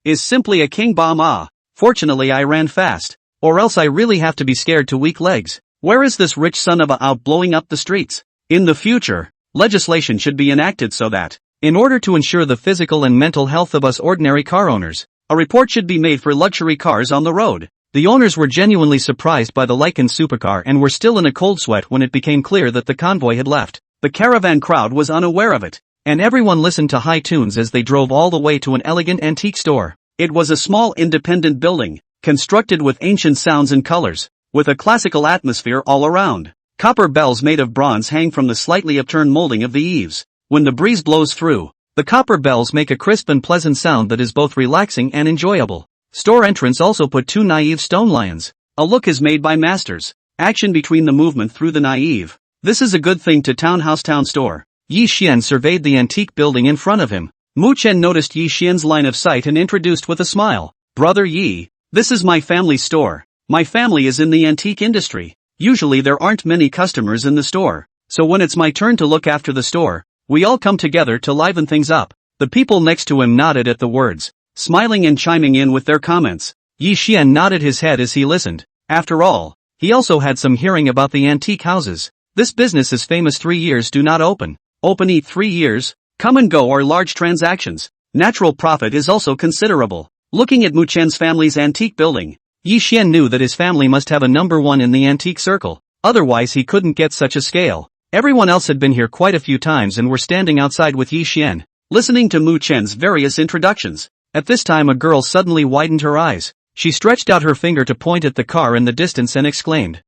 is simply a king bomb. Fortunately I ran fast, or else I really have to be scared to weak legs. Where is this rich son of a out blowing up the streets? In the future, legislation should be enacted so that, in order to ensure the physical and mental health of us ordinary car owners, a report should be made for luxury cars on the road. The owners were genuinely surprised by the awakens supercar and were still in a cold sweat when it became clear that the convoy had left. The caravan crowd was unaware of it, and everyone listened to high tunes as they drove all the way to an elegant antique store. It was a small independent building, constructed with ancient sounds and colors, with a classical atmosphere all around. Copper bells made of bronze hang from the slightly upturned molding of the eaves. When the breeze blows through, the copper bells make a crisp and pleasant sound that is both relaxing and enjoyable. Store entrance also put two naive stone lions. A look is made by masters. Action between the movement through the naive. This is a good thing to town store. Yi Xian surveyed the antique building in front of him. Mu Chen noticed Yi Xian's line of sight and introduced with a smile. Brother Yi, this is my family's store. My family is in the antique industry. Usually there aren't many customers in the store, so when it's my turn to look after the store, we all come together to liven things up. The people next to him nodded at the words, smiling and chiming in with their comments. Yi Xian nodded his head as he listened. After all, he also had some hearing about the antique houses. This business is famous 3 years do not open. Open eat 3 years, come and go are large transactions. Natural profit is also considerable. Looking at Mu Chen's family's antique building, Yi Xian knew that his family must have a number one in the antique circle, otherwise he couldn't get such a scale. Everyone else had been here quite a few times and were standing outside with Yi Xian, listening to Mu Chen's various introductions. At this time a girl suddenly widened her eyes. She stretched out her finger to point at the car in the distance and exclaimed,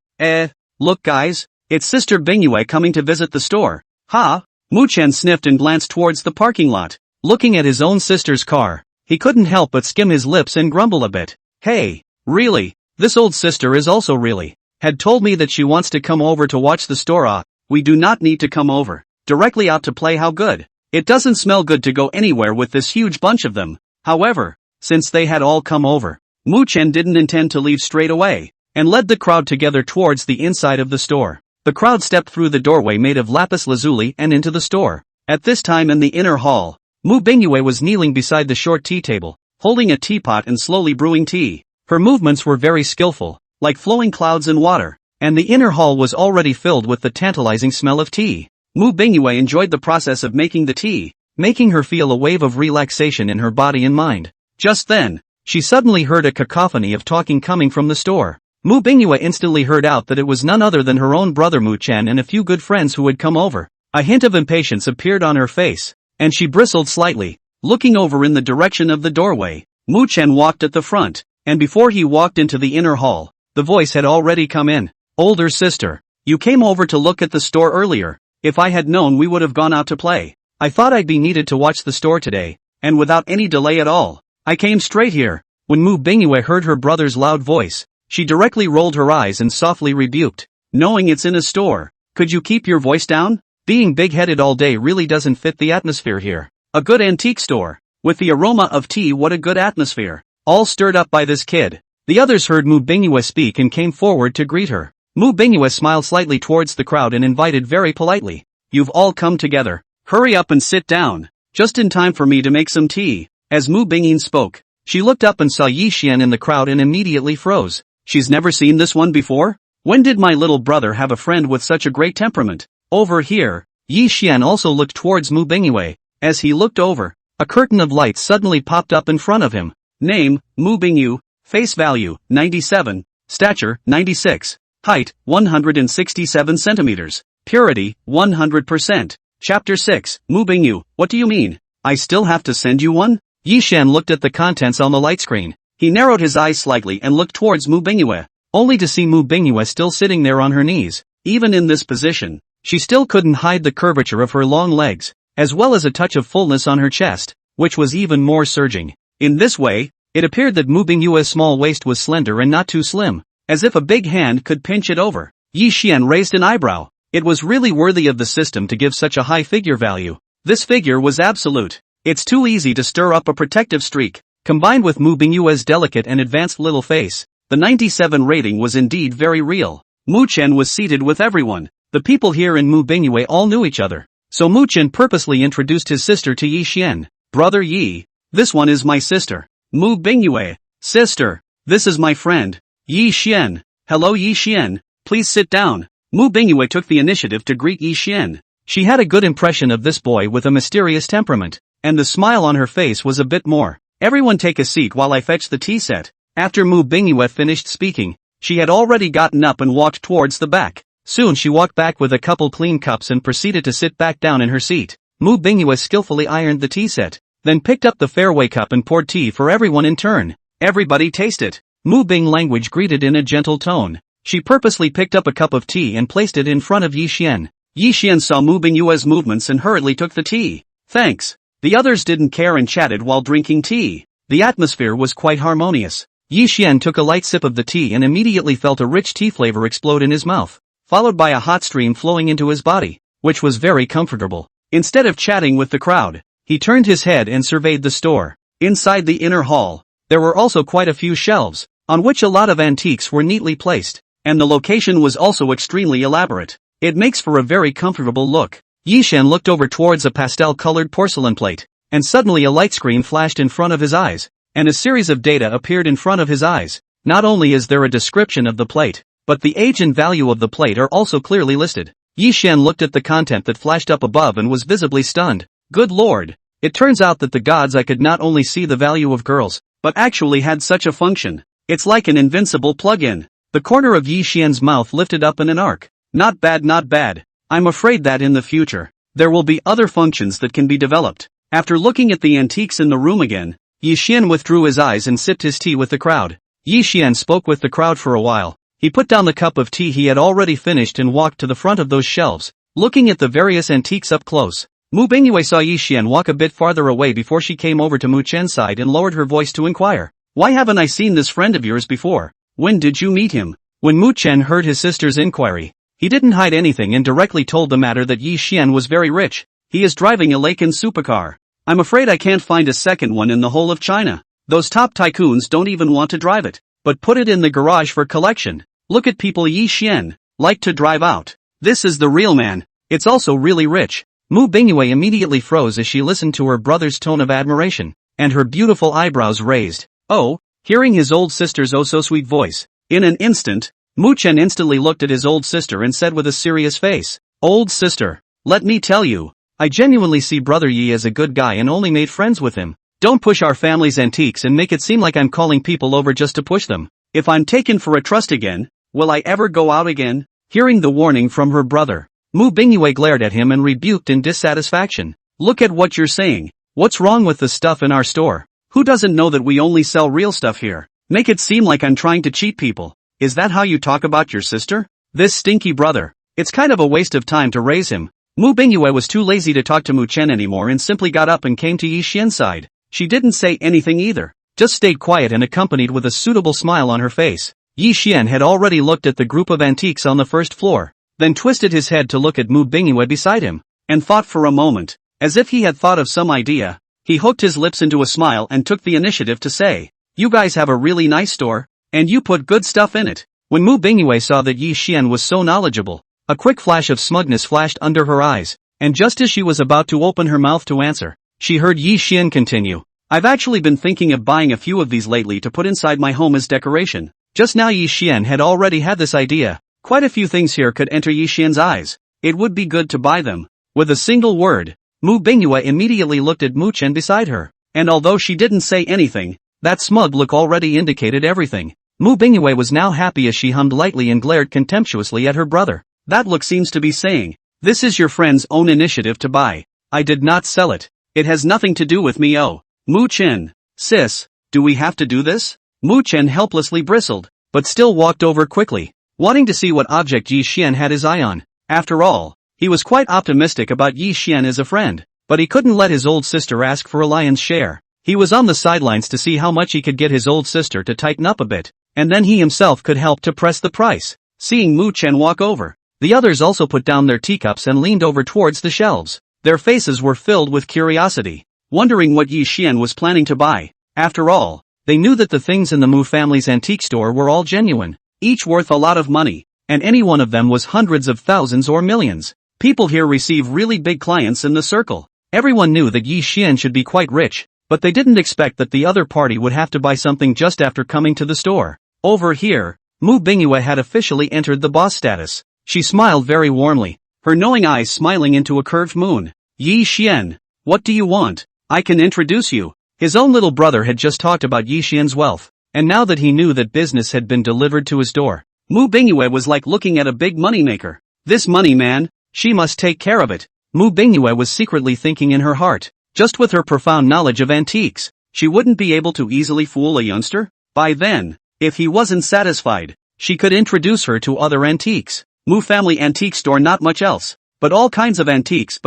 look guys, it's Sister Bingyue coming to visit the store. Ha! Mu Chen sniffed and glanced towards the parking lot. Looking at his own sister's car, he couldn't help but skim his lips and grumble a bit. Hey, really? This old sister is also really had told me that she wants to come over to watch the store. We do not need to come over directly out to play. How good. It doesn't smell good to go anywhere with this huge bunch of them. However, since they had all come over, Mu Chen didn't intend to leave straight away, and led the crowd together towards the inside of the store. The crowd stepped through the doorway made of lapis lazuli and into the store. At this time in the inner hall, Mu Bingyue was kneeling beside the short tea table, holding a teapot and slowly brewing tea. Her movements were very skillful, like flowing clouds in water, and the inner hall was already filled with the tantalizing smell of tea. Mu Bingyue enjoyed the process of making the tea, making her feel a wave of relaxation in her body and mind. Just then, she suddenly heard a cacophony of talking coming from the store. Mu Bingyue instantly heard out that it was none other than her own brother Mu Chen and a few good friends who had come over. A hint of impatience appeared on her face, and she bristled slightly. Looking over in the direction of the doorway, Mu Chen walked at the front, and before he walked into the inner hall, the voice had already come in. Older sister, you came over to look at the store earlier. If I had known we would have gone out to play. I thought I'd be needed to watch the store today, and without any delay at all, I came straight here. When Mu Bingyue heard her brother's loud voice, she directly rolled her eyes and softly rebuked, knowing it's in a store. Could you keep your voice down? Being big-headed all day really doesn't fit the atmosphere here. A good antique store, with the aroma of tea. What a good atmosphere. All stirred up by this kid. The others heard Mu Bingyue speak and came forward to greet her. Mu Bingyue smiled slightly towards the crowd and invited very politely. You've all come together. Hurry up and sit down. Just in time for me to make some tea. As Mu Bingyue spoke, she looked up and saw Yi Xian in the crowd and immediately froze. She's never seen this one before? When did my little brother have a friend with such a great temperament? Over here. Yi Xian also looked towards Mu Bingyue. As he looked over, a curtain of light suddenly popped up in front of him. Name, Mu Bingyu. Face value, 97. Stature, 96. Height, 167 centimeters. Purity, 100%. Chapter 6, Mu Bingyu, what do you mean? I still have to send you one? Yi Xian looked at the contents on the light screen. He narrowed his eyes slightly and looked towards Mu Bingyue, only to see Mu Bingyue still sitting there on her knees. Even in this position, she still couldn't hide the curvature of her long legs, as well as a touch of fullness on her chest, which was even more surging. In this way, it appeared that Mu Bingyue's small waist was slender and not too slim, as if a big hand could pinch it over. Yi Xian raised an eyebrow. It was really worthy of the system to give such a high figure value. This figure was absolute. It's too easy to stir up a protective streak. Combined with Mu Bingyue's delicate and advanced little face, the 97 rating was indeed very real. Mu Chen was seated with everyone. The people here in Mu Bingyue all knew each other. So Mu Chen purposely introduced his sister to Yi Xian. Brother Yi, this one is my sister. Mu Bingyue. Sister, this is my friend, Yi Xian. Hello Yi Xian, please sit down. Mu Bingyue took the initiative to greet Yi Xian. She had a good impression of this boy with a mysterious temperament, and the smile on her face was a bit more. Everyone take a seat while I fetch the tea set. After Mu Bingyue finished speaking, she had already gotten up and walked towards the back. Soon she walked back with a couple clean cups and proceeded to sit back down in her seat. Mu Bingyue skillfully ironed the tea set, then picked up the fairway cup and poured tea for everyone in turn. Everybody taste it. Mu Bing language greeted in a gentle tone. She purposely picked up a cup of tea and placed it in front of Yi Xian. Yi Xian saw Mu Bingyue's movements and hurriedly took the tea. Thanks. The others didn't care and chatted while drinking tea. The atmosphere was quite harmonious. Yi Xian took a light sip of the tea and immediately felt a rich tea flavor explode in his mouth, followed by a hot stream flowing into his body, which was very comfortable. Instead of chatting with the crowd, he turned his head and surveyed the store. Inside the inner hall, there were also quite a few shelves, on which a lot of antiques were neatly placed, and the location was also extremely elaborate. It makes for a very comfortable look. Yi Xian looked over towards a pastel-colored porcelain plate, and suddenly a light screen flashed in front of his eyes, and a series of data appeared in front of his eyes. Not only is there a description of the plate, but the age and value of the plate are also clearly listed. Yi Xian looked at the content that flashed up above and was visibly stunned. Good lord! It turns out that the gods I could not only see the value of girls, but actually had such a function. It's like an invincible plug-in. The corner of Yi Xian's mouth lifted up in an arc. Not bad, not bad. I'm afraid that in the future, there will be other functions that can be developed. After looking at the antiques in the room again, Yi Xian withdrew his eyes and sipped his tea with the crowd. Yi Xian spoke with the crowd for a while. He put down the cup of tea he had already finished and walked to the front of those shelves, looking at the various antiques up close. Mu Bingyue saw Yi Xian walk a bit farther away before she came over to Mu Chen's side and lowered her voice to inquire. Why haven't I seen this friend of yours before? When did you meet him? When Mu Chen heard his sister's inquiry, he didn't hide anything and directly told the matter that Yi Xian was very rich. He is driving a awakens Supercar. I'm afraid I can't find a second one in the whole of China. Those top tycoons don't even want to drive it, but put it in the garage for collection. Look at people Yi Xian like to drive out. This is the real man. It's also really rich. Mu Bingyue immediately froze as she listened to her brother's tone of admiration, and her beautiful eyebrows raised. Oh, hearing his old sister's oh-so-sweet voice. In an instant, Mu Chen instantly looked at his old sister and said with a serious face, Old sister, let me tell you, I genuinely see Brother Yi as a good guy and only made friends with him. Don't push our family's antiques and make it seem like I'm calling people over just to push them. If I'm taken for a trust again, will I ever go out again? Hearing the warning from her brother, Mu Bingyue glared at him and rebuked in dissatisfaction. Look at what you're saying. What's wrong with the stuff in our store? Who doesn't know that we only sell real stuff here? Make it seem like I'm trying to cheat people. Is that how you talk about your sister? This stinky brother. It's kind of a waste of time to raise him. Mu Bingyue was too lazy to talk to Mu Chen anymore and simply got up and came to Yi Xian's side. She didn't say anything either, just stayed quiet and accompanied with a suitable smile on her face. Yi Xian had already looked at the group of antiques on the first floor, then twisted his head to look at Mu Bingyue beside him, and thought for a moment, as if he had thought of some idea. He hooked his lips into a smile and took the initiative to say, You guys have a really nice store, and you put good stuff in it. When Mu Bingyue saw that Yi Xian was so knowledgeable, a quick flash of smugness flashed under her eyes, and just as she was about to open her mouth to answer, she heard Yi Xian continue. I've actually been thinking of buying a few of these lately to put inside my home as decoration. Just now Yi Xian had already had this idea, Quite a few things here could enter Yi Xian's eyes. It would be good to buy them. With a single word, Mu Bingyue immediately looked at Mu Chen beside her, and although she didn't say anything, that smug look already indicated everything. Mu Bingyue was now happy as she hummed lightly and glared contemptuously at her brother. That look seems to be saying, "This is your friend's own initiative to buy. I did not sell it. It has nothing to do with me." Oh, Mu Chen, sis, do we have to do this? Mu Chen helplessly bristled, but still walked over quickly, wanting to see what object Yi Xian had his eye on. After all, he was quite optimistic about Yi Xian as a friend, but he couldn't let his old sister ask for a lion's share. He was on the sidelines to see how much he could get his old sister to tighten up a bit, and then he himself could help to press the price. Seeing Mu Chen walk over, the others also put down their teacups and leaned over towards the shelves. Their faces were filled with curiosity, wondering what Yi Xian was planning to buy. After all, they knew that the things in the Mu family's antique store were all genuine, each worth a lot of money, and any one of them was hundreds of thousands or millions. People here receive really big clients in the circle. Everyone knew that Yi Xian should be quite rich, but they didn't expect that the other party would have to buy something just after coming to the store. Over here, Mu Bingyue had officially entered the boss status. She smiled very warmly, her knowing eyes smiling into a curved moon. Yi Xian, what do you want? I can introduce you. His own little brother had just talked about Yi Xian's wealth, and now that he knew that business had been delivered to his door, Mu Bingyue was like looking at a big moneymaker. This money man, she must take care of it. Mu Bingyue was secretly thinking in her heart, just with her profound knowledge of antiques, she wouldn't be able to easily fool a youngster. By then, if he wasn't satisfied, she could introduce her to other antiques. Mu family antique store, not much else, but all kinds of antiques,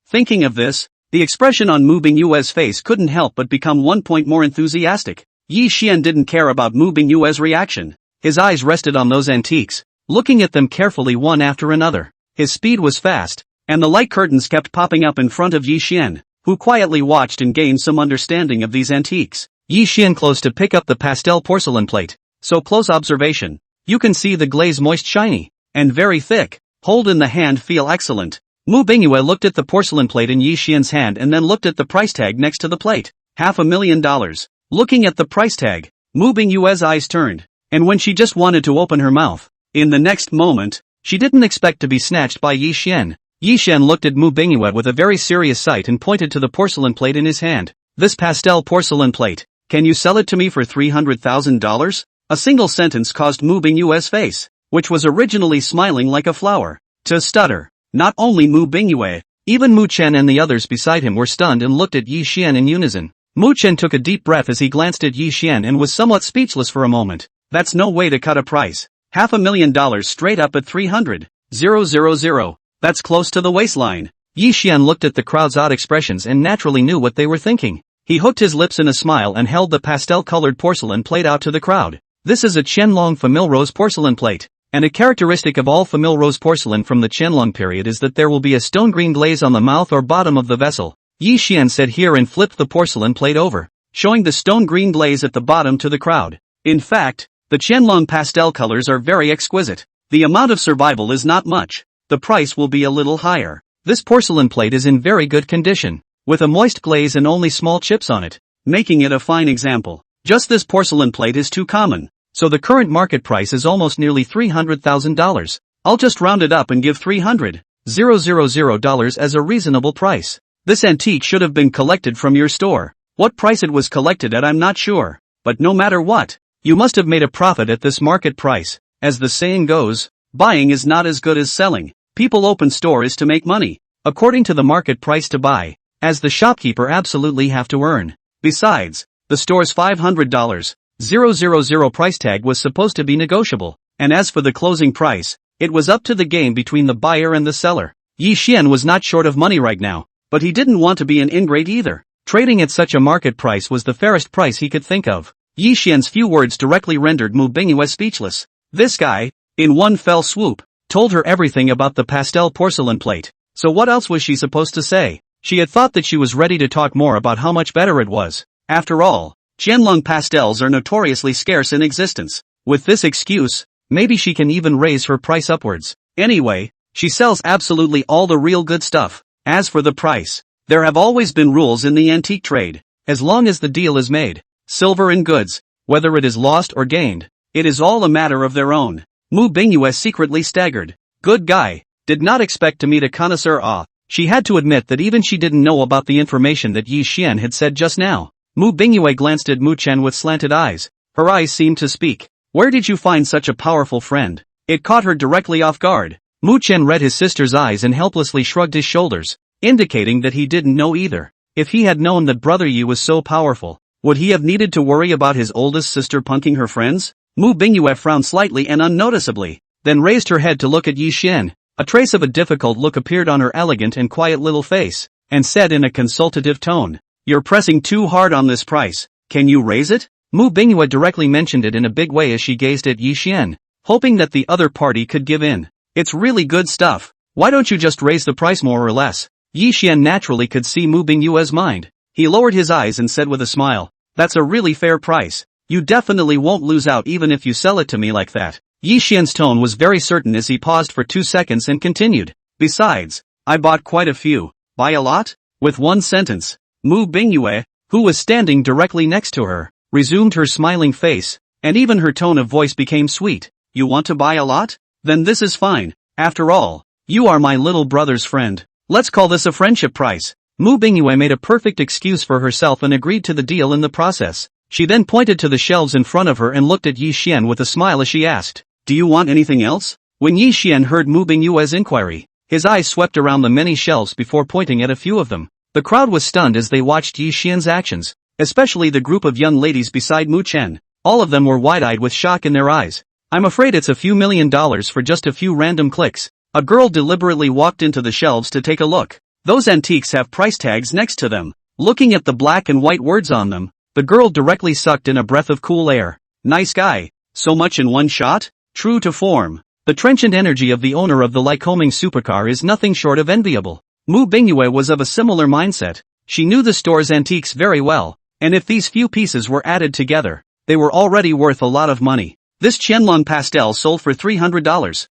Thinking of this, the expression on Mu Bingyue's face couldn't help but become 1 point more enthusiastic. Yi Xian didn't care about Mu Bingyue's reaction. His eyes rested on those antiques, looking at them carefully one after another. His speed was fast, and the light curtains kept popping up in front of Yi Xian, who quietly watched and gained some understanding of these antiques. Yi Xian closed to pick up the pastel porcelain plate. So close observation. You can see the glaze moist, shiny, and very thick. Hold in the hand, feel excellent. Mu Bingyue looked at the porcelain plate in Yi Xian's hand and then looked at the price tag next to the plate. $500,000. Looking at the price tag, Mu Bingyue's eyes turned, and when she just wanted to open her mouth, in the next moment, she didn't expect to be snatched by Yi Xian. Yi Xian looked at Mu Bingyue with a very serious sight and pointed to the porcelain plate in his hand. This pastel porcelain plate, can you sell it to me for $300,000? A single sentence caused Mu Bingyue's face, which was originally smiling like a flower, to stutter. Not only Mu Bingyue, even Mu Chen and the others beside him were stunned and looked at Yi Xian in unison. Mu Chen took a deep breath as he glanced at Yi Xian and was somewhat speechless for a moment. That's no way to cut a price. $500,000 straight up at 300,000. That's close to the waistline. Yi Xian looked at the crowd's odd expressions and naturally knew what they were thinking. He hooked his lips in a smile and held the pastel-colored porcelain plate out to the crowd. This is a Qianlong Famille Rose porcelain plate. And a characteristic of all Famille Rose porcelain from the Qianlong period is that there will be a stone-green glaze on the mouth or bottom of the vessel. Yi Xian said here and flipped the porcelain plate over, showing the stone-green glaze at the bottom to the crowd. In fact, the Qianlong pastel colors are very exquisite. The amount of survival is not much. The price will be a little higher. This porcelain plate is in very good condition, with a moist glaze and only small chips on it, making it a fine example. Just this porcelain plate is too common. So the current market price is almost nearly $300,000. I'll just round it up and give $300,000 as a reasonable price. This antique should have been collected from your store. What price it was collected at I'm not sure. But no matter what, you must have made a profit at this market price. As the saying goes, buying is not as good as selling. People open stores to make money, according to the market price to buy, as the shopkeeper absolutely have to earn. Besides, the store's $500,000 price tag was supposed to be negotiable, and as for the closing price, it was up to the game between the buyer and the seller. Yi Xian was not short of money right now, but he didn't want to be an ingrate either. Trading at such a market price was the fairest price he could think of. Yi Xian's few words directly rendered Mu Bingyue speechless. This guy, in one fell swoop, told her everything about the pastel porcelain plate. So what else was she supposed to say? She had thought that she was ready to talk more about how much better it was. After all, Qianlong pastels are notoriously scarce in existence. With this excuse, maybe she can even raise her price upwards. Anyway, she sells absolutely all the real good stuff. As for the price, there have always been rules in the antique trade. As long as the deal is made, silver and goods, whether it is lost or gained, it is all a matter of their own. Mu Bingyue secretly staggered. Good guy. Did not expect to meet a connoisseur. She had to admit that even she didn't know about the information that Yi Xian had said just now. Mu Bingyue glanced at Mu Chen with slanted eyes. Her eyes seemed to speak. Where did you find such a powerful friend? It caught her directly off guard. Mu Chen read his sister's eyes and helplessly shrugged his shoulders, indicating that he didn't know either. If he had known that Brother Yi was so powerful, would he have needed to worry about his oldest sister punking her friends? Mu Bingyue frowned slightly and unnoticeably, then raised her head to look at Yi Xian. A trace of a difficult look appeared on her elegant and quiet little face, and said in a consultative tone, "You're pressing too hard on this price. Can you raise it?" Mu Bingyue directly mentioned it in a big way as she gazed at Yi Xian, hoping that the other party could give in. "It's really good stuff. Why don't you just raise the price more or less?" Yi Xian naturally could see Mu Bingyue's mind. He lowered his eyes and said with a smile, "That's a really fair price. You definitely won't lose out even if you sell it to me like that." Yi Xian's tone was very certain as he paused for 2 seconds and continued. "Besides, I bought quite a few. Buy a lot?" With one sentence, Mu Bingyue, who was standing directly next to her, resumed her smiling face, and even her tone of voice became sweet. "You want to buy a lot? Then this is fine. After all, you are my little brother's friend. Let's call this a friendship price." Mu Bingyue made a perfect excuse for herself and agreed to the deal in the process. She then pointed to the shelves in front of her and looked at Yi Xian with a smile as she asked, "Do you want anything else?" When Yi Xian heard Mu Bingyue's inquiry, his eyes swept around the many shelves before pointing at a few of them. The crowd was stunned as they watched Yi Xian's actions, especially the group of young ladies beside Mu Chen. All of them were wide-eyed with shock in their eyes. "I'm afraid it's a few $1 million for just a few random clicks." A girl deliberately walked into the shelves to take a look. Those antiques have price tags next to them. Looking at the black and white words on them, the girl directly sucked in a breath of cool air. "Nice guy. So much in one shot?" True to form, the trenchant energy of the owner of the Lycoming Supercar is nothing short of enviable. Mu Bingyue was of a similar mindset. She knew the store's antiques very well, and if these few pieces were added together, they were already worth a lot of money. This Qianlong pastel sold for $300,000,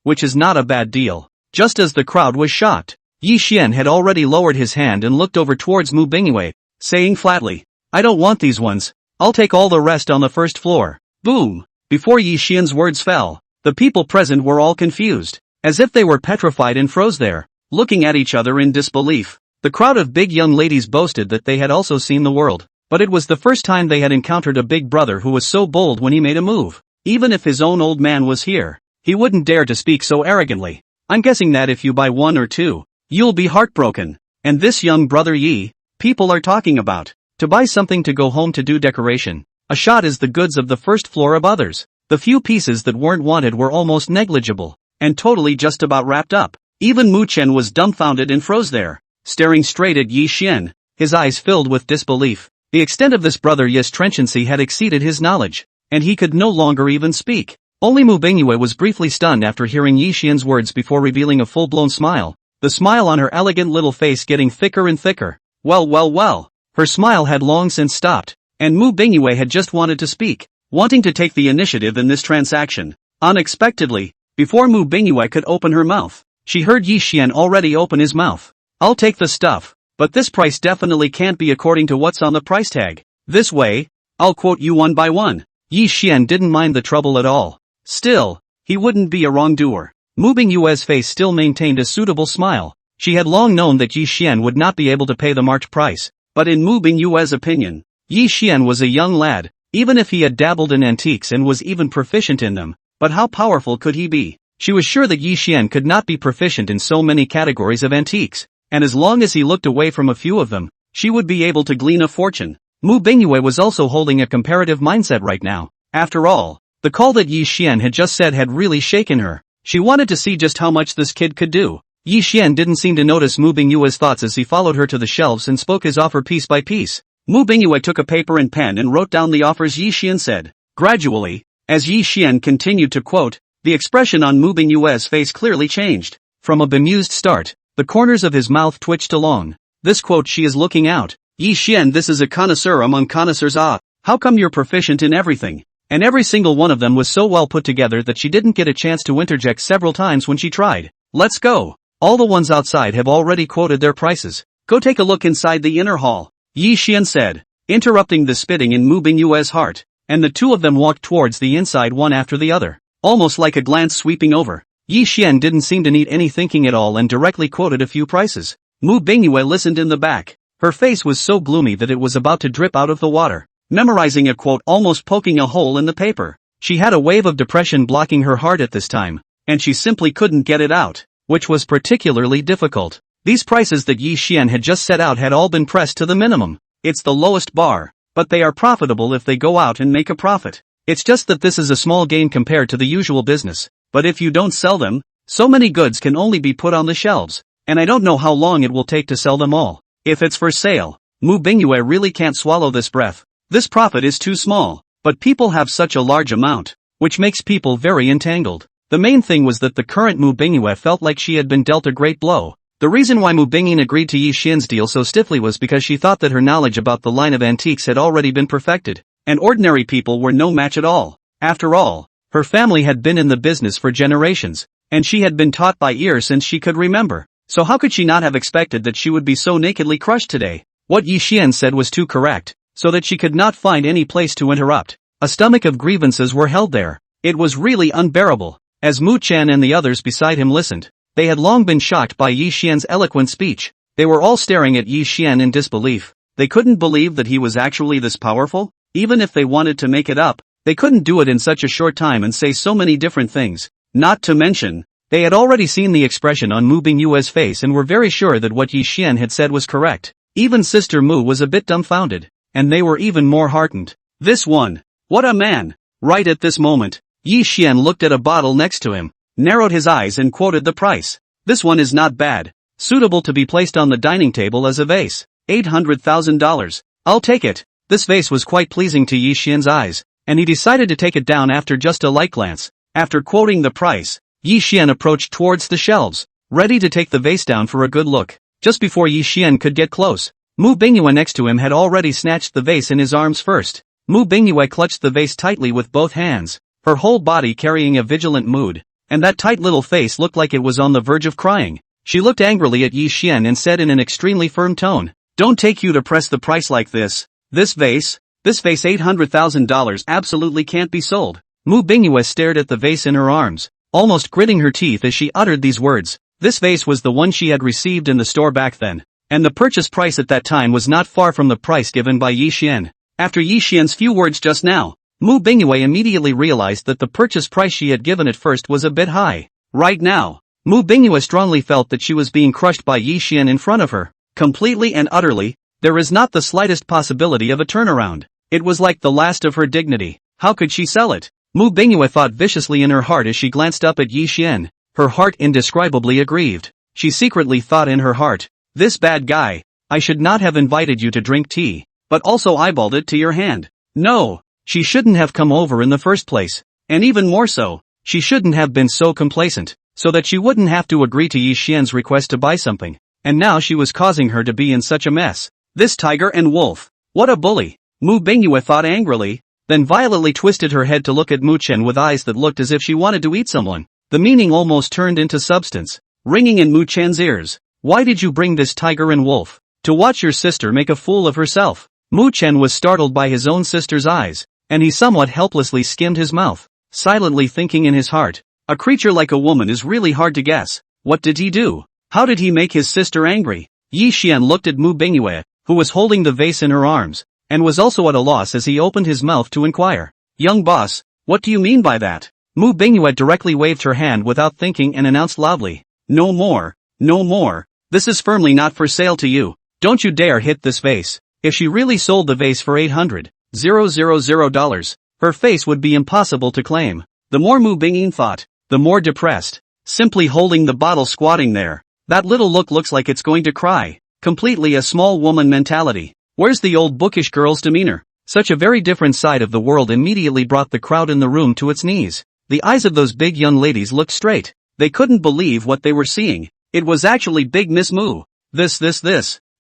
which is not a bad deal. Just as the crowd was shocked, Yi Xian had already lowered his hand and looked over towards Mu Bingyue, saying flatly, "I don't want these ones. I'll take all the rest on the first floor." Boom! Before Yi Xian's words fell, the people present were all confused, as if they were petrified and froze there, looking at each other in disbelief. The crowd of big young ladies boasted that they had also seen the world, but it was the first time they had encountered a big brother who was so bold when he made a move. Even if his own old man was here, he wouldn't dare to speak so arrogantly. "I'm guessing that if you buy one or two, you'll be heartbroken. And this young brother Yi, people are talking about, to buy something to go home to do decoration. A shot is the goods of the first floor of others." The few pieces that weren't wanted were almost negligible, and totally just about wrapped up. Even Mu Chen was dumbfounded and froze there, staring straight at Yi Xian, his eyes filled with disbelief. The extent of this brother Yi's trenchancy had exceeded his knowledge, and he could no longer even speak. Only Mu Bingyue was briefly stunned after hearing Yi Xian's words before revealing a full-blown smile, the smile on her elegant little face getting thicker and thicker. Well. Her smile had long since stopped, and Mu Bingyue had just wanted to speak, wanting to take the initiative in this transaction. Unexpectedly, before Mu Bingyue could open her mouth, she heard Yi Xian already open his mouth. "I'll take the stuff, but this price definitely can't be according to what's on the price tag. This way, I'll quote you one by one." Yi Xian didn't mind the trouble at all. Still, he wouldn't be a wrongdoer. Mu Bingyue's face still maintained a suitable smile. She had long known that Yi Xian would not be able to pay the marked price, but in Mu Bingyue's opinion, Yi Xian was a young lad, even if he had dabbled in antiques and was even proficient in them. But how powerful could he be? She was sure that Yi Xian could not be proficient in so many categories of antiques, and as long as he looked away from a few of them, she would be able to glean a fortune. Mu Bingyue was also holding a comparative mindset right now. After all, the call that Yi Xian had just said had really shaken her. She wanted to see just how much this kid could do. Yi Xian didn't seem to notice Mu Bingyue's thoughts as he followed her to the shelves and spoke his offer piece by piece. Mu Bingyue took a paper and pen and wrote down the offers Yi Xian said. Gradually, as Yi Xian continued to quote, the expression on Mu Bingyue's face clearly changed. From a bemused start, the corners of his mouth twitched along. This quote, "She is looking out. Yi Xian, this is a connoisseur among connoisseurs. How come you're proficient in everything?" And every single one of them was so well put together that she didn't get a chance to interject several times when she tried. "Let's go. All the ones outside have already quoted their prices. Go take a look inside the inner hall," Yi Xian said, interrupting the spitting in Mu Bingyue's heart. and the two of them walked towards the inside one after the other, almost like a glance sweeping over. Yi Xian didn't seem to need any thinking at all and directly quoted a few prices. Mu Bingyue listened in the back. Her face was so gloomy that it was about to drip out of the water, memorizing a quote almost poking a hole in the paper. She had a wave of depression blocking her heart at this time, and she simply couldn't get it out, which was particularly difficult. These prices that Yi Xian had just set out had all been pressed to the minimum. It's the lowest bar, but they are profitable if they go out and make a profit. It's just that this is a small gain compared to the usual business, but if you don't sell them, so many goods can only be put on the shelves, and I don't know how long it will take to sell them all. If it's for sale, Mu Bingyue really can't swallow this breath. This profit is too small, but people have such a large amount, which makes people very entangled. The main thing was that the current Mu Bingyue felt like she had been dealt a great blow. The reason why Mu Bingyin agreed to Yi Xian's deal so stiffly was because she thought that her knowledge about the line of antiques had already been perfected, and ordinary people were no match at all. After all, her family had been in the business for generations, and she had been taught by ear since she could remember. So how could she not have expected that she would be so nakedly crushed today? What Yi Xian said was too correct, so that she could not find any place to interrupt. A stomach of grievances were held there. It was really unbearable. As Mu Chen and the others beside him listened, they had long been shocked by Yi Xian's eloquent speech. They were all staring at Yi Xian in disbelief. They couldn't believe that he was actually this powerful. Even if they wanted to make it up, they couldn't do it in such a short time and say so many different things. Not to mention, they had already seen the expression on Mu Bingyue's face and were very sure that what Yi Xian had said was correct. Even Sister Mu was a bit dumbfounded, and they were even more heartened. This one, what a man! Right at this moment, Yi Xian looked at a bottle next to him, narrowed his eyes and quoted the price. This one is not bad. Suitable to be placed on the dining table as a vase. $800,000. I'll take it. This vase was quite pleasing to Yi Xian's eyes, and he decided to take it down after just a light glance. After quoting the price, Yi Xian approached towards the shelves, ready to take the vase down for a good look. Just before Yi Xian could get close, Mu Bingyue next to him had already snatched the vase in his arms first. Mu Bingyue clutched the vase tightly with both hands, her whole body carrying a vigilant mood, and that tight little face looked like it was on the verge of crying. She looked angrily at Yi Xian and said in an extremely firm tone, "Don't take you to press the price like this. This vase $800,000 absolutely can't be sold." Mu Bingyue stared at the vase in her arms, almost gritting her teeth as she uttered these words. This vase was the one she had received in the store back then, and the purchase price at that time was not far from the price given by Yi Xian. After Yi Xian's few words just now, Mu Bingyue immediately realized that the purchase price she had given at first was a bit high. Right now, Mu Bingyue strongly felt that she was being crushed by Yi Xian in front of her, completely and utterly. There is not the slightest possibility of a turnaround. It was like the last of her dignity. How could she sell it? Mu Bingyue thought viciously in her heart as she glanced up at Yi Xian, her heart indescribably aggrieved. She secretly thought in her heart, "This bad guy, I should not have invited you to drink tea, but also eyeballed it to your hand. No, she shouldn't have come over in the first place, and even more so, she shouldn't have been so complacent, so that she wouldn't have to agree to Yi Xian's request to buy something, and now she was causing her to be in such a mess. This tiger and wolf, what a bully." Mu Bingyue thought angrily, then violently twisted her head to look at Mu Chen with eyes that looked as if she wanted to eat someone. The meaning almost turned into substance, ringing in Mu Chen's ears. "Why did you bring this tiger and wolf? To watch your sister make a fool of herself?" Mu Chen was startled by his own sister's eyes, and he somewhat helplessly skimmed his mouth, silently thinking in his heart, "A creature like a woman is really hard to guess. What did he do? How did he make his sister angry?" Yi Xian looked at Mu Bingyue, who was holding the vase in her arms, and was also at a loss as he opened his mouth to inquire. "Young boss, what do you mean by that?" Mu Bingyue directly waved her hand without thinking and announced loudly, "No more, no more. This is firmly not for sale to you. Don't you dare hit this vase." If she really sold the vase for $800,000, her face would be impossible to claim. The more Mu Bingyue thought, the more depressed. Simply holding the bottle squatting there, that little look looks like it's going to cry. Completely a small woman mentality. Where's the old bookish girl's demeanor? Such a very different side of the world immediately brought the crowd in the room to its knees. The eyes of those big young ladies looked straight. They couldn't believe what they were seeing. It was actually Big Miss Mu. This.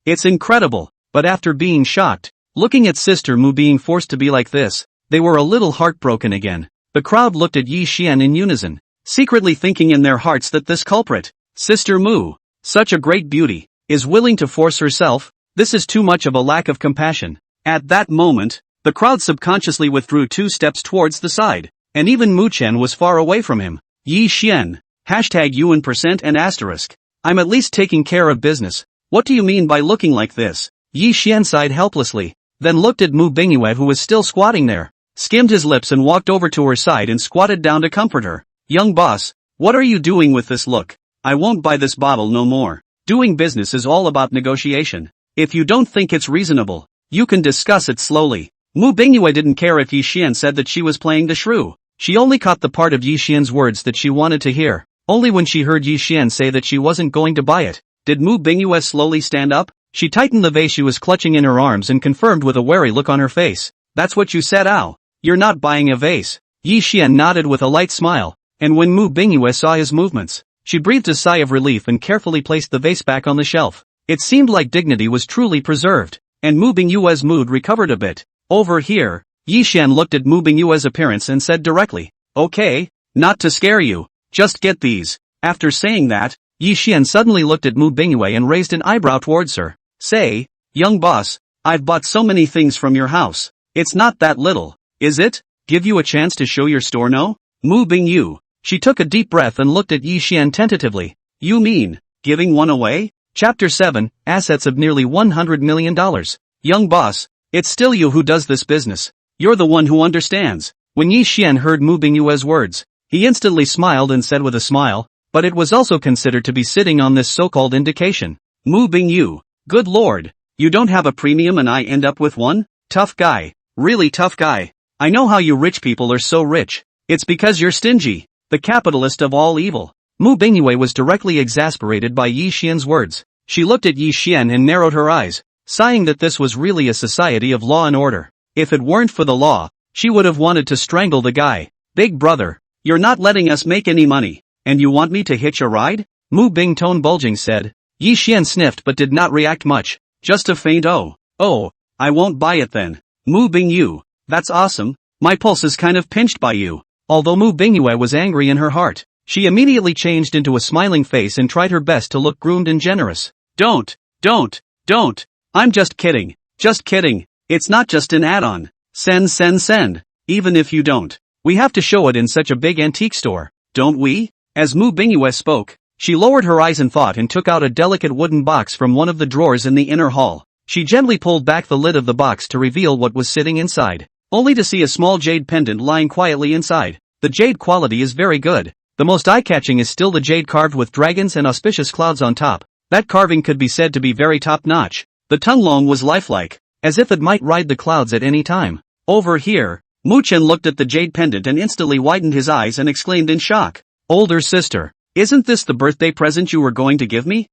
It's incredible. But after being shocked, looking at Sister Mu being forced to be like this, they were a little heartbroken again. The crowd looked at Yi Xian in unison, secretly thinking in their hearts that this culprit, Sister Mu, such a great beauty, is willing to force herself. This is too much of a lack of compassion. At that moment, The crowd subconsciously withdrew 2 steps towards the side, and even Mu Chen was far away from him. Yi Xian. Hashtag Yuan % and asterisk. I'm at least taking care of business. What do you mean by looking like this? Yi Xian sighed helplessly, then looked at Mu Bingyue who was still squatting there, skimmed his lips and walked over to her side and squatted down to comfort her. Young boss, what are you doing with this look? I won't buy this bottle no more. Doing business is all about negotiation. If you don't think it's reasonable, you can discuss it slowly. Mu Bingyue didn't care if Yi Xian said that she was playing the shrew. She only caught the part of Yi Xian's words that she wanted to hear. Only when she heard Yi Xian say that she wasn't going to buy it, did Mu Bingyue slowly stand up. She tightened the vase she was clutching in her arms and confirmed with a wary look on her face. That's what you said, Ao. You're not buying a vase. Yi Xian nodded with a light smile, and when Mu Bingyue saw his movements, she breathed a sigh of relief and carefully placed the vase back on the shelf. It seemed like dignity was truly preserved, and Mu Bingyue's mood recovered a bit. Over here, Yi Xian looked at Mu Bingyue's appearance and said directly, okay, not to scare you, just get these. After saying that, Yi Xian suddenly looked at Mu Bingyue and raised an eyebrow towards her. Say, young boss, I've bought so many things from your house. It's not that little, is it? Give you a chance to show your store, no? Mu Bingyue. She took a deep breath and looked at Yi Xian tentatively. You mean, giving one away? Chapter 7, Assets of nearly $100 million. Young boss, it's still you who does this business. You're the one who understands. When Yi Xian heard Mu Bingyue's words, he instantly smiled and said with a smile, but it was also considered to be sitting on this so-called indication. Mu Bingyue, good lord, you don't have a premium and I end up with one? Tough guy, really tough guy. I know how you rich people are so rich. It's because you're stingy, the capitalist of all evil. Mu Bingyue was directly exasperated by Yi Xian's words. She looked at Yi Xian and narrowed her eyes, sighing that this was really a society of law and order. If it weren't for the law, she would have wanted to strangle the guy. Big brother, you're not letting us make any money, and you want me to hitch a ride? Mu Bing tone bulging said. Yi Xian sniffed but did not react much, just a faint oh, I won't buy it then. Mu Bingyue, that's awesome, my pulse is kind of pinched by you. Although Mu Bingyue was angry in her heart, she immediately changed into a smiling face and tried her best to look groomed and generous. Don't, I'm just kidding, it's not just an add-on. Send, even if you don't. We have to show it in such a big antique store, don't we? As Mu Bingyue spoke, she lowered her eyes in thought and took out a delicate wooden box from one of the drawers in the inner hall. She gently pulled back the lid of the box to reveal what was sitting inside, only to see a small jade pendant lying quietly inside. The jade quality is very good. The most eye-catching is still the jade carved with dragons and auspicious clouds on top. That carving could be said to be very top-notch. The Tunglong was lifelike, as if it might ride the clouds at any time. Over here, Mu Chen looked at the jade pendant and instantly widened his eyes and exclaimed in shock. Older sister, isn't this the birthday present you were going to give me?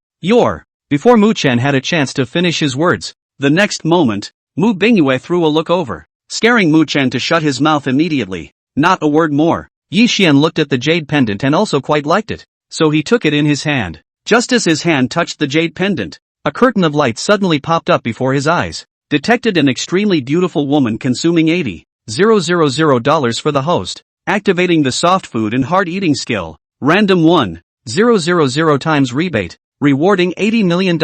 Before Mu Chen had a chance to finish his words, the next moment, Mu Bingyue threw a look over, scaring Mu Chen to shut his mouth immediately. Not a word more. Yi Xian looked at the jade pendant and also quite liked it, so he took it in his hand. Just as his hand touched the jade pendant, a curtain of light suddenly popped up before his eyes. Detected an extremely beautiful woman consuming $80,000 for the host. Activating the soft food and hard eating skill. Random 1,000 times rebate. Rewarding $80 million.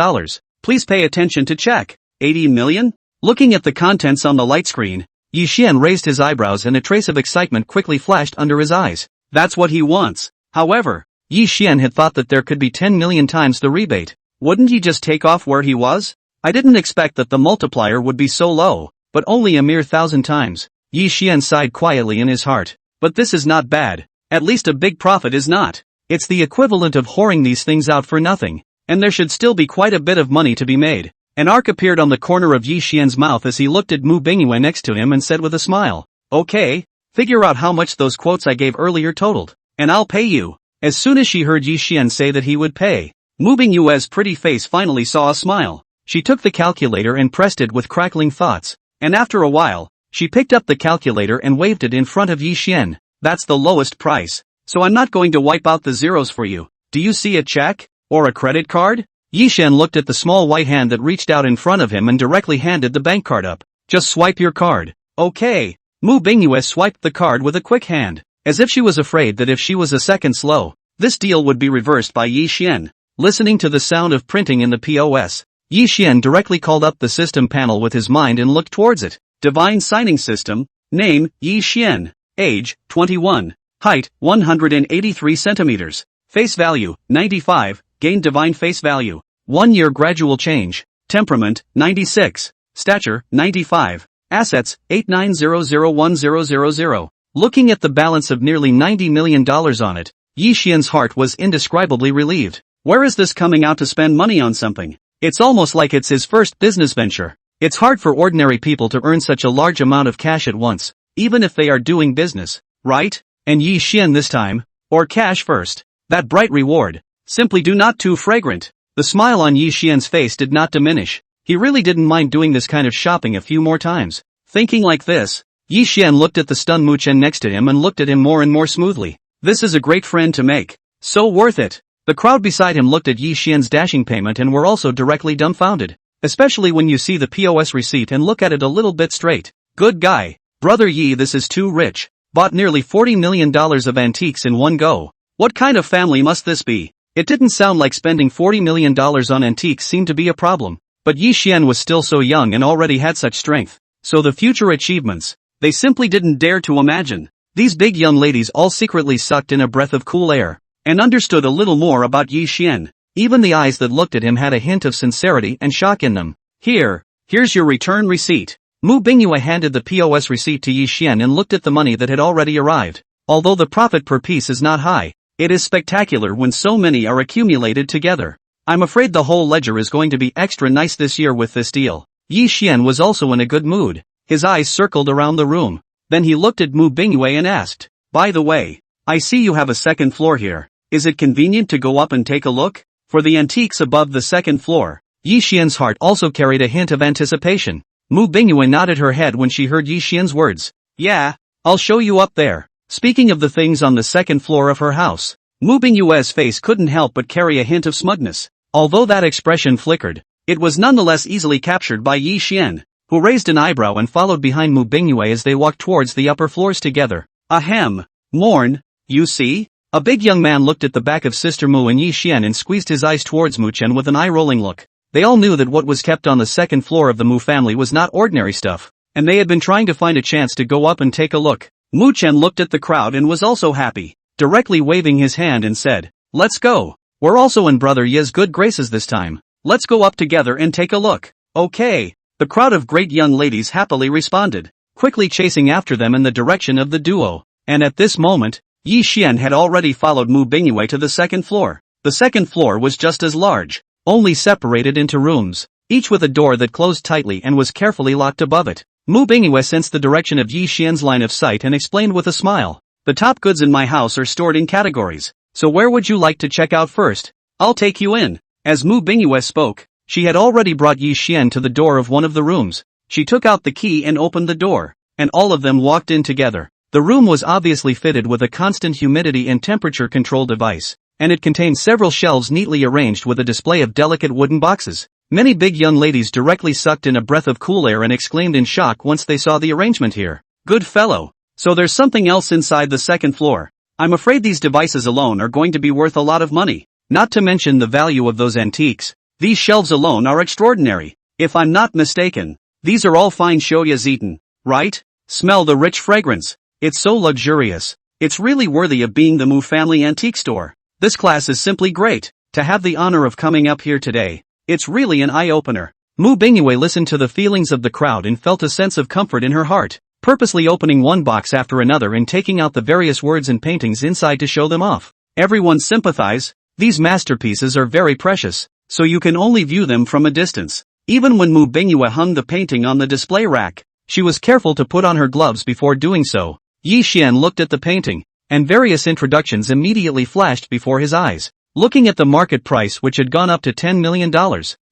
Please pay attention to check. 80 million? Looking at the contents on the light screen, Yi Xian raised his eyebrows and a trace of excitement quickly flashed under his eyes. That's what he wants. However, Yi Xian had thought that there could be 10 million times the rebate. Wouldn't he just take off where he was? I didn't expect that the multiplier would be so low, but only a mere 1,000 times. Yi Xian sighed quietly in his heart. But this is not bad. At least a big profit is not. It's the equivalent of whoring these things out for nothing. And there should still be quite a bit of money to be made. An arc appeared on the corner of Yi Xian's mouth as he looked at Mu Bingyue next to him and said with a smile. Okay, figure out how much those quotes I gave earlier totaled, and I'll pay you. As soon as she heard Yi Xian say that he would pay, Mu Bingyue's pretty face finally saw a smile. She took the calculator and pressed it with crackling thoughts, and after a while, she picked up the calculator and waved it in front of Yi Xian. That's the lowest price, so I'm not going to wipe out the zeros for you. Do you see a check? Or a credit card? Yi Xian looked at the small white hand that reached out in front of him and directly handed the bank card up. Just swipe your card. Okay. Mu Bingyue swiped the card with a quick hand, as if she was afraid that if she was a second slow, this deal would be reversed by Yi Xian. Listening to the sound of printing in the POS, Yi Xian directly called up the system panel with his mind and looked towards it. Divine signing system. Name, Yi Xian. Age, 21. Height, 183 centimeters. Face value, 95. Gain divine face value. 1 year gradual change. Temperament, 96. Stature, 95. Assets, 89001000. Looking at the balance of nearly $90 million on it, Yi Xian's heart was indescribably relieved. Where is this coming out to spend money on something? It's almost like it's his first business venture. It's hard for ordinary people to earn such a large amount of cash at once, even if they are doing business, right? And Yi Xian this time, or cash first. That bright reward, simply do not too fragrant. The smile on Yi Xian's face did not diminish. He really didn't mind doing this kind of shopping a few more times. Thinking like this, Yi Xian looked at the stunned Mu Chen next to him and looked at him more and more smoothly. This is a great friend to make. So worth it. The crowd beside him looked at Yi Xian's dashing payment and were also directly dumbfounded. Especially when you see the POS receipt and look at it a little bit straight. Good guy. Brother Yi, this is too rich. Bought nearly $40 million of antiques in one go. What kind of family must this be? It didn't sound like spending $40 million on antiques seemed to be a problem. But Yi Xian was still so young and already had such strength. So the future achievements, they simply didn't dare to imagine. These big young ladies all secretly sucked in a breath of cool air, and understood a little more about Yi Xian. Even the eyes that looked at him had a hint of sincerity and shock in them. Here's your return receipt. Mu Bingyue handed the POS receipt to Yi Xian and looked at the money that had already arrived. Although the profit per piece is not high, it is spectacular when so many are accumulated together. I'm afraid the whole ledger is going to be extra nice this year with this deal. Yi Xian was also in a good mood. His eyes circled around the room. Then he looked at Mu Bingyue and asked, by the way, I see you have a second floor here. Is it convenient to go up and take a look? For the antiques above the second floor. Yi Xian's heart also carried a hint of anticipation. Mu Bingyue nodded her head when she heard Yi Xian's words. Yeah, I'll show you up there. Speaking of the things on the second floor of her house, Mu Bingyue's face couldn't help but carry a hint of smugness. Although that expression flickered, it was nonetheless easily captured by Yi Xian, who raised an eyebrow and followed behind Mu Bingyue as they walked towards the upper floors together. Ahem. Morn, you see? A big young man looked at the back of Sister Mu and Yi Xian and squeezed his eyes towards Mu Chen with an eye-rolling look. They all knew that what was kept on the second floor of the Mu family was not ordinary stuff, and they had been trying to find a chance to go up and take a look. Mu Chen looked at the crowd and was also happy, directly waving his hand and said, let's go. We're also in Brother Ye's good graces this time. Let's go up together and take a look. Okay. The crowd of great young ladies happily responded, quickly chasing after them in the direction of the duo. And at this moment, Yi Xian had already followed Mu Bingyue to the second floor. The second floor was just as large, only separated into rooms, each with a door that closed tightly and was carefully locked above it. Mu Bingyue sensed the direction of Yi Xian's line of sight and explained with a smile. The top goods in my house are stored in categories, so where would you like to check out first? I'll take you in. As Mu Bingyue spoke, she had already brought Yi Xian to the door of one of the rooms. She took out the key and opened the door, and all of them walked in together. The room was obviously fitted with a constant humidity and temperature control device, and it contained several shelves neatly arranged with a display of delicate wooden boxes. Many big young ladies directly sucked in a breath of cool air and exclaimed in shock once they saw the arrangement here. Good fellow. So there's something else inside the second floor. I'm afraid these devices alone are going to be worth a lot of money, not to mention the value of those antiques. These shelves alone are extraordinary. If I'm not mistaken, these are all fine shoya zitten, right? Smell the rich fragrance. It's so luxurious. It's really worthy of being the Mu family antique store. This class is simply great. To have the honor of coming up here today, it's really an eye-opener. Mu Bingyue listened to the feelings of the crowd and felt a sense of comfort in her heart, purposely opening one box after another and taking out the various words and paintings inside to show them off. Everyone sympathize. These masterpieces are very precious, so you can only view them from a distance. Even when Mu Bingyue hung the painting on the display rack, she was careful to put on her gloves before doing so. Yi Xian looked at the painting, and various introductions immediately flashed before his eyes. Looking at the market price which had gone up to $10 million,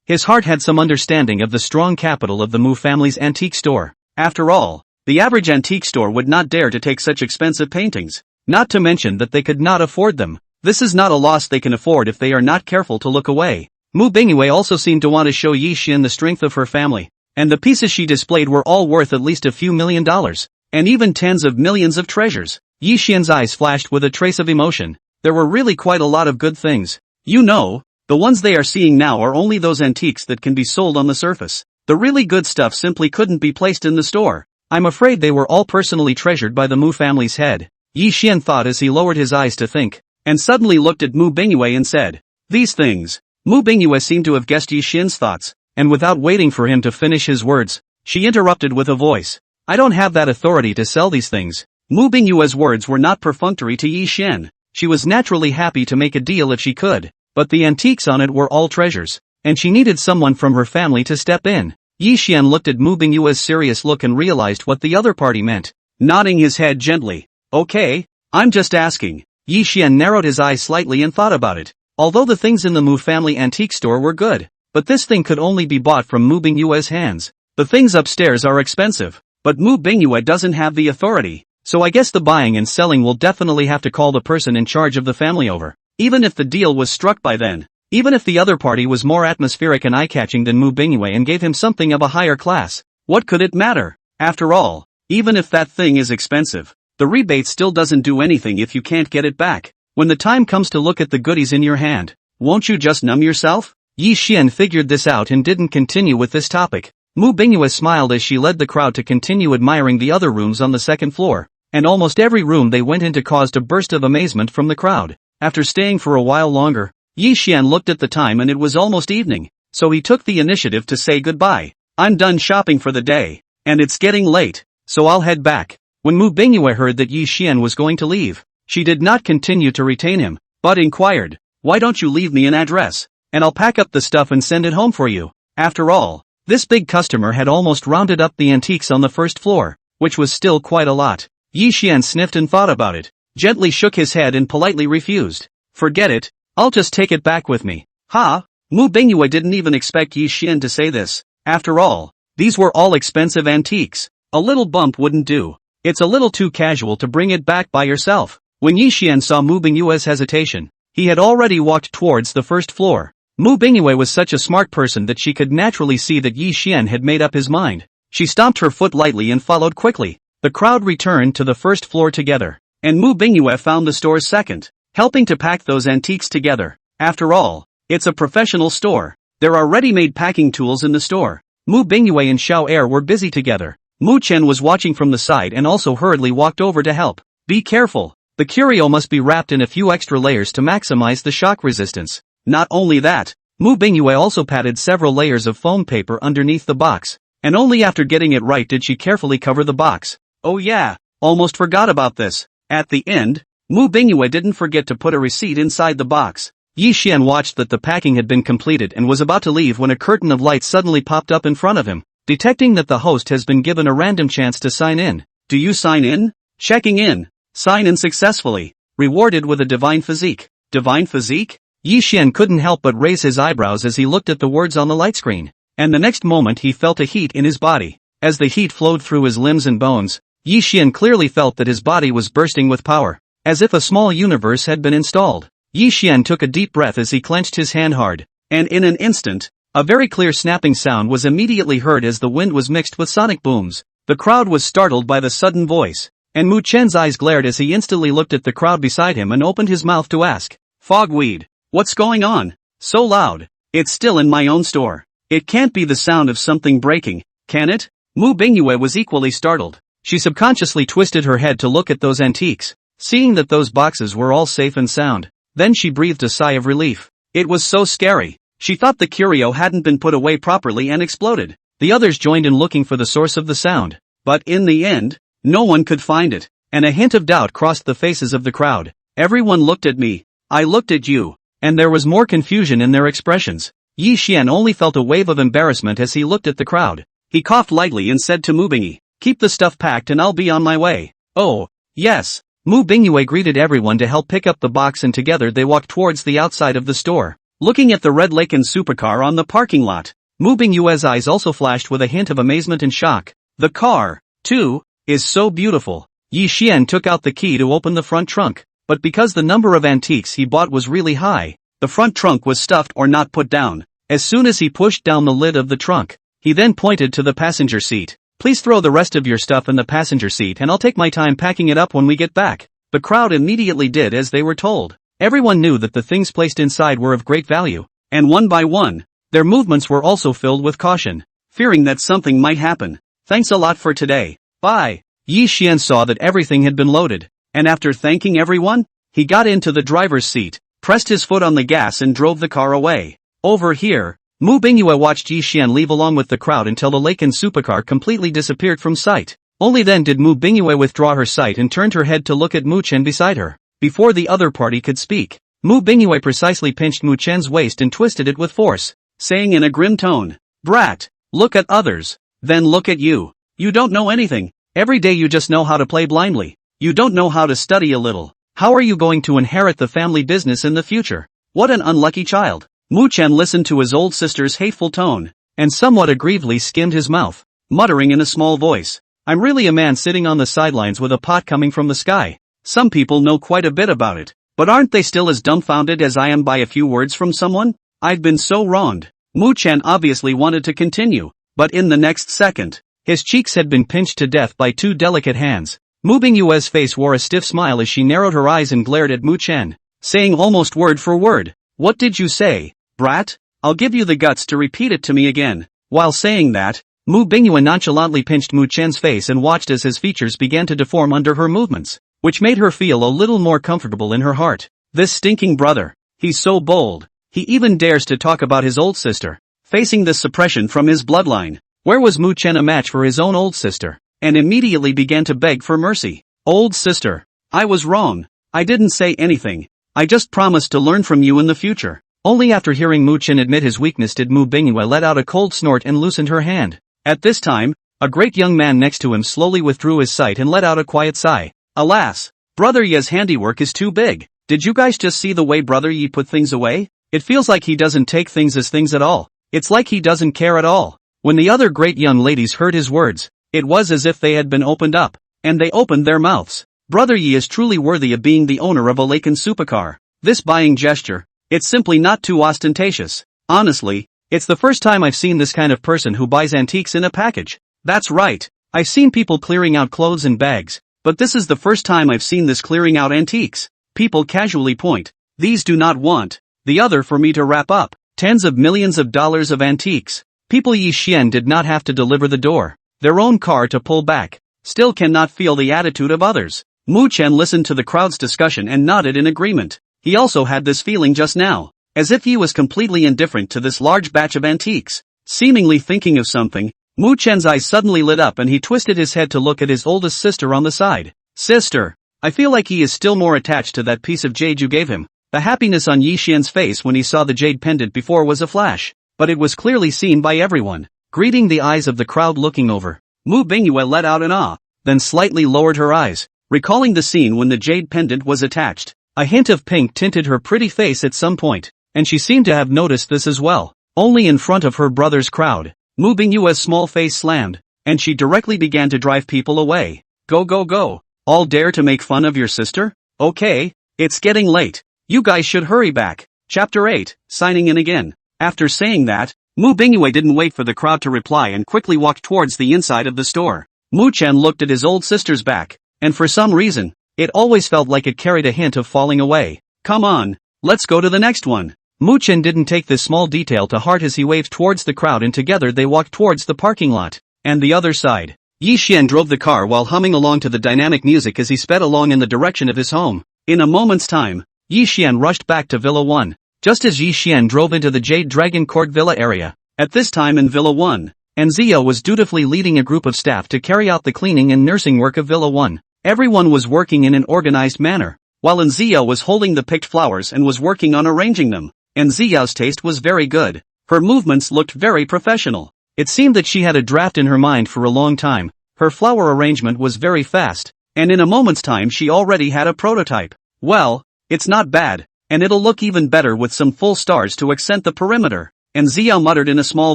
his heart had some understanding of the strong capital of the Mu family's antique store. After all, the average antique store would not dare to take such expensive paintings, not to mention that they could not afford them. This is not a loss they can afford if they are not careful to look away. Mu Bingyue also seemed to want to show Yi Xian the strength of her family, and the pieces she displayed were all worth at least a few $1,000,000. And even tens of millions of treasures. Yi Xian's eyes flashed with a trace of emotion. There were really quite a lot of good things. You know, the ones they are seeing now are only those antiques that can be sold on the surface. The really good stuff simply couldn't be placed in the store. I'm afraid they were all personally treasured by the Mu family's head, Yi Xian thought as he lowered his eyes to think, and suddenly looked at Mu Bingyue and said, "These things." Mu Bingyue seemed to have guessed Yi Xian's thoughts, and without waiting for him to finish his words, she interrupted with a voice. "I don't have that authority to sell these things." Mu Bingyue's words were not perfunctory to Yi Xian. She was naturally happy to make a deal if she could, but the antiques on it were all treasures, and she needed someone from her family to step in. Yi Xian looked at Mu Bingyue's serious look and realized what the other party meant, nodding his head gently. "Okay, I'm just asking." Yi Xian narrowed his eyes slightly and thought about it. Although the things in the Mu family antique store were good, but this thing could only be bought from Mu Bingyue's hands. The things upstairs are expensive, but Mu Bingyue doesn't have the authority, so I guess the buying and selling will definitely have to call the person in charge of the family over. Even if the deal was struck by then, even if the other party was more atmospheric and eye-catching than Mu Bingyue and gave him something of a higher class, what could it matter? After all, even if that thing is expensive, the rebate still doesn't do anything if you can't get it back. When the time comes to look at the goodies in your hand, won't you just numb yourself? Yi Xian figured this out and didn't continue with this topic. Mu Bingyue smiled as she led the crowd to continue admiring the other rooms on the second floor, and almost every room they went into caused a burst of amazement from the crowd. After staying for a while longer, Yi Xian looked at the time and it was almost evening, so he took the initiative to say goodbye. "I'm done shopping for the day, and it's getting late, so I'll head back." When Mu Bingyue heard that Yi Xian was going to leave, she did not continue to retain him, but inquired, "Why don't you leave me an address, and I'll pack up the stuff and send it home for you?" After all, this big customer had almost rounded up the antiques on the first floor, which was still quite a lot. Yi Xian sniffed and thought about it, gently shook his head and politely refused. "Forget it, I'll just take it back with me." Ha! Mu Bingyue didn't even expect Yi Xian to say this. After all, these were all expensive antiques. A little bump wouldn't do. It's a little too casual to bring it back by yourself. When Yi Xian saw Mu Bingyue's hesitation, he had already walked towards the first floor. Mu Bingyue was such a smart person that she could naturally see that Yi Xian had made up his mind. She stomped her foot lightly and followed quickly. The crowd returned to the first floor together, and Mu Bingyue found the store's second, helping to pack those antiques together. After all, it's a professional store. There are ready-made packing tools in the store. Mu Bingyue and Xiao Er were busy together. Mu Chen was watching from the side and also hurriedly walked over to help. "Be careful. The curio must be wrapped in a few extra layers to maximize the shock resistance." Not only that, Mu Bingyue also patted several layers of foam paper underneath the box, and only after getting it right did she carefully cover the box. "Oh yeah, almost forgot about this." At the end, Mu Bingyue didn't forget to put a receipt inside the box. Yi Xian watched that the packing had been completed and was about to leave when a curtain of light suddenly popped up in front of him. Detecting that the host has been given a random chance to sign in. "Do you sign in?" "Checking in. Sign in successfully. Rewarded with a divine physique." Divine physique? Yi Xian couldn't help but raise his eyebrows as he looked at the words on the light screen, and the next moment he felt a heat in his body. As the heat flowed through his limbs and bones, Yi Xian clearly felt that his body was bursting with power, as if a small universe had been installed. Yi Xian took a deep breath as he clenched his hand hard, and in an instant, a very clear snapping sound was immediately heard as the wind was mixed with sonic booms. The crowd was startled by the sudden voice, and Mu Chen's eyes glared as he instantly looked at the crowd beside him and opened his mouth to ask, "Fogweed, what's going on? So loud. It's still in my own store. It can't be the sound of something breaking, can it?" Mu Bingyue was equally startled. She subconsciously twisted her head to look at those antiques, seeing that those boxes were all safe and sound. Then she breathed a sigh of relief. It was so scary. She thought the curio hadn't been put away properly and exploded. The others joined in looking for the source of the sound, but in the end, no one could find it, and a hint of doubt crossed the faces of the crowd. Everyone looked at me. I looked at you, and there was more confusion in their expressions. Yi Xian only felt a wave of embarrassment as he looked at the crowd. He coughed lightly and said to Mu Bingyue, "Keep the stuff packed and I'll be on my way." "Oh, yes." Mu Bingyue greeted everyone to help pick up the box and together they walked towards the outside of the store. Looking at the red Laken Supercar on the parking lot, Mu Bingyue's eyes also flashed with a hint of amazement and shock. The car, too, is so beautiful. Yi Xian took out the key to open the front trunk, but because the number of antiques he bought was really high, the front trunk was stuffed or not put down. As soon as he pushed down the lid of the trunk, he then pointed to the passenger seat. "Please throw the rest of your stuff in the passenger seat and I'll take my time packing it up when we get back." The crowd immediately did as they were told. Everyone knew that the things placed inside were of great value, and one by one, their movements were also filled with caution. fearing that something might happen. Thanks a lot for today. Bye. Yi Xian saw that everything had been loaded, and after thanking everyone, he got into the driver's seat, pressed his foot on the gas and drove the car away. Over here, Mu Bingyue watched Yi Xian leave along with the crowd until the awakens supercar completely disappeared from sight. Only then did Mu Bingyue withdraw her sight and turned her head to look at Mu Chen beside her. Before the other party could speak, Mu Bingyue precisely pinched Mu Chen's waist and twisted it with force, saying in a grim tone, "Brat, look at others, then look at you. You don't know anything. Every day you just know how to play blindly. You don't know how to study a little. How are you going to inherit the family business in the future? What an unlucky child." Mu Chen listened to his old sister's hateful tone, and somewhat aggrievedly skimmed his mouth, muttering in a small voice, "I'm really a man sitting on the sidelines with a pot coming from the sky. Some people know quite a bit about it, but aren't they still as dumbfounded as I am by a few words from someone? I've been so wronged." Mu Chen obviously wanted to continue, but in the next second, his cheeks had been pinched to death by two delicate hands. Mu Bingyue's face wore a stiff smile as she narrowed her eyes and glared at Mu Chen, saying almost word for word, "What did you say, brat? I'll give you the guts to repeat it to me again." While saying that, Mu Bingyue nonchalantly pinched Mu Chen's face and watched as his features began to deform under her movements, which made her feel a little more comfortable in her heart. This stinking brother, he's so bold. He even dares to talk about his old sister, facing this suppression from his bloodline. Where was Mu Chen a match for his own old sister? And immediately began to beg for mercy. "Old sister, I was wrong. I didn't say anything. I just promised to learn from you in the future." Only after hearing Mu Chen admit his weakness did Mu Bingyue let out a cold snort and loosened her hand. At this time, a great young man next to him slowly withdrew his sight and let out a quiet sigh. "Alas, Brother Ye's handiwork is too big. Did you guys just see the way Brother Ye put things away? It feels like he doesn't take things as things at all. It's like he doesn't care at all." When the other great young ladies heard his words, it was as if they had been opened up, and they opened their mouths. Brother Ye is truly worthy of being the owner of a awakens supercar. This buying gesture, it's simply not too ostentatious. Honestly, it's the first time I've seen this kind of person who buys antiques in a package. That's right, I've seen people clearing out clothes in bags, but this is the first time I've seen this clearing out antiques. People casually point, "These do not want," the other for me to wrap up. Tens of millions of dollars of antiques. People Yi Xian did not have to deliver the door, their own car to pull back. Still cannot feel the attitude of others. Mu Chen listened to the crowd's discussion and nodded in agreement. He also had this feeling just now, as if he was completely indifferent to this large batch of antiques. Seemingly thinking of something, Mu Chen's eyes suddenly lit up and he twisted his head to look at his oldest sister on the side. "Sister, I feel like he is still more attached to that piece of jade you gave him." The happiness on Yi Xian's face when he saw the jade pendant before was a flash, but it was clearly seen by everyone. Greeting the eyes of the crowd looking over, Mu Bingyue let out an ah, then slightly lowered her eyes, recalling the scene when the jade pendant was attached. A hint of pink tinted her pretty face at some point, and she seemed to have noticed this as well. Only in front of her brother's crowd, Mu Bingyue's small face slammed, and she directly began to drive people away. "Go go go, all dare to make fun of your sister? Okay, it's getting late. You guys should hurry back." Chapter 8, signing in again. After saying that, Mu Bingyue didn't wait for the crowd to reply and quickly walked towards the inside of the store. Mu Chen looked at his old sister's back, and for some reason, it always felt like it carried a hint of falling away. "Come on, let's go to the next one." Mu Chen didn't take this small detail to heart as he waved towards the crowd and together they walked towards the parking lot. And the other side, Yi Xian drove the car while humming along to the dynamic music as he sped along in the direction of his home. In a moment's time, Yi Xian rushed back to Villa 1, just as Yi Xian drove into the Jade Dragon Court Villa area. At this time in Villa 1, Anzio was dutifully leading a group of staff to carry out the cleaning and nursing work of Villa 1. Everyone was working in an organized manner, while Anzio was holding the picked flowers and was working on arranging them. Anzio's taste was very good. Her movements looked very professional. It seemed that she had a draft in her mind for a long time. Her flower arrangement was very fast, and in a moment's time she already had a prototype. "Well, it's not bad, and it'll look even better with some full stars to accent the perimeter," Anzio muttered in a small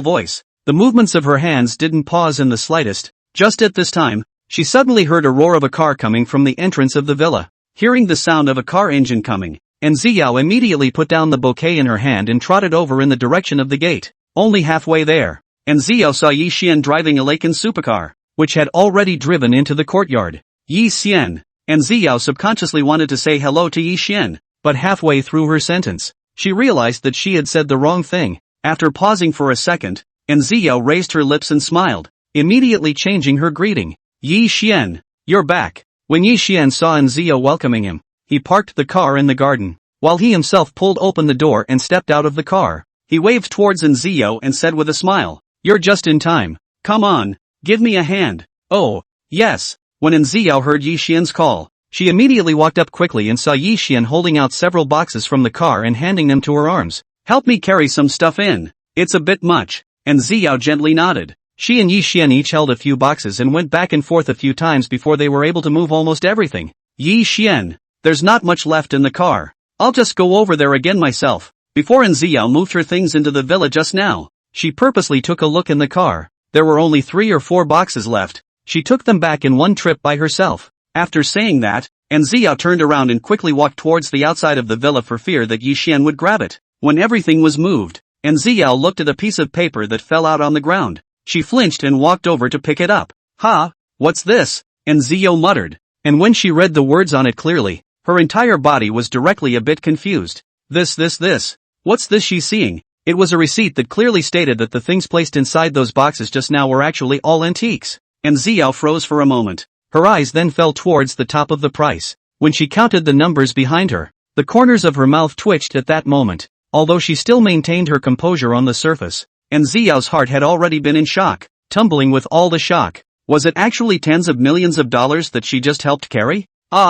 voice. The movements of her hands didn't pause in the slightest. Just at this time, she suddenly heard a roar of a car coming from the entrance of the villa. Hearing the sound of a car engine coming, Anzio immediately put down the bouquet in her hand and trotted over in the direction of the gate. Only halfway there, Anzio saw Yi Xian driving a awakens supercar, which had already driven into the courtyard. "Yi Xian." Anzio subconsciously wanted to say hello to Yi Xian, but halfway through her sentence, she realized that she had said the wrong thing. After pausing for a second, and Ziyo raised her lips and smiled, immediately changing her greeting. Yi Xian, you're back. When Yi Xian saw Ziyo welcoming him, he parked the car in the garden, while he himself pulled open the door and stepped out of the car. He waved towards Ziyo and said with a smile, "You're just in time. Come on, give me a hand." "Oh, yes." When Ziyo heard Yi Xian's call, she immediately walked up quickly and saw Yi Xian holding out several boxes from the car and handing them to her arms. "Help me carry some stuff in. It's a bit much." And Ziyo gently nodded. She and Yi Xian each held a few boxes and went back and forth a few times before they were able to move almost everything. "Yi Xian, there's not much left in the car. I'll just go over there again myself." Before Ziyo moved her things into the villa just now, she purposely took a look in the car. There were only 3 or 4 boxes left. She took them back in one trip by herself. After saying that, Ziyo turned around and quickly walked towards the outside of the villa for fear that Yi Xian would grab it. When everything was moved, Ziyo looked at a piece of paper that fell out on the ground. She flinched and walked over to pick it up. "Ha, what's this?" Ziyo muttered. And when she read the words on it clearly, her entire body was directly a bit confused. This. What's this she's seeing? It was a receipt that clearly stated that the things placed inside those boxes just now were actually all antiques. Ziyo froze for a moment. Her eyes then fell towards the top of the price. When she counted the numbers behind her, the corners of her mouth twitched at that moment, although she still maintained her composure on the surface. Ziyo's heart had already been in shock, tumbling with all the shock. Was it actually tens of millions of dollars that she just helped carry?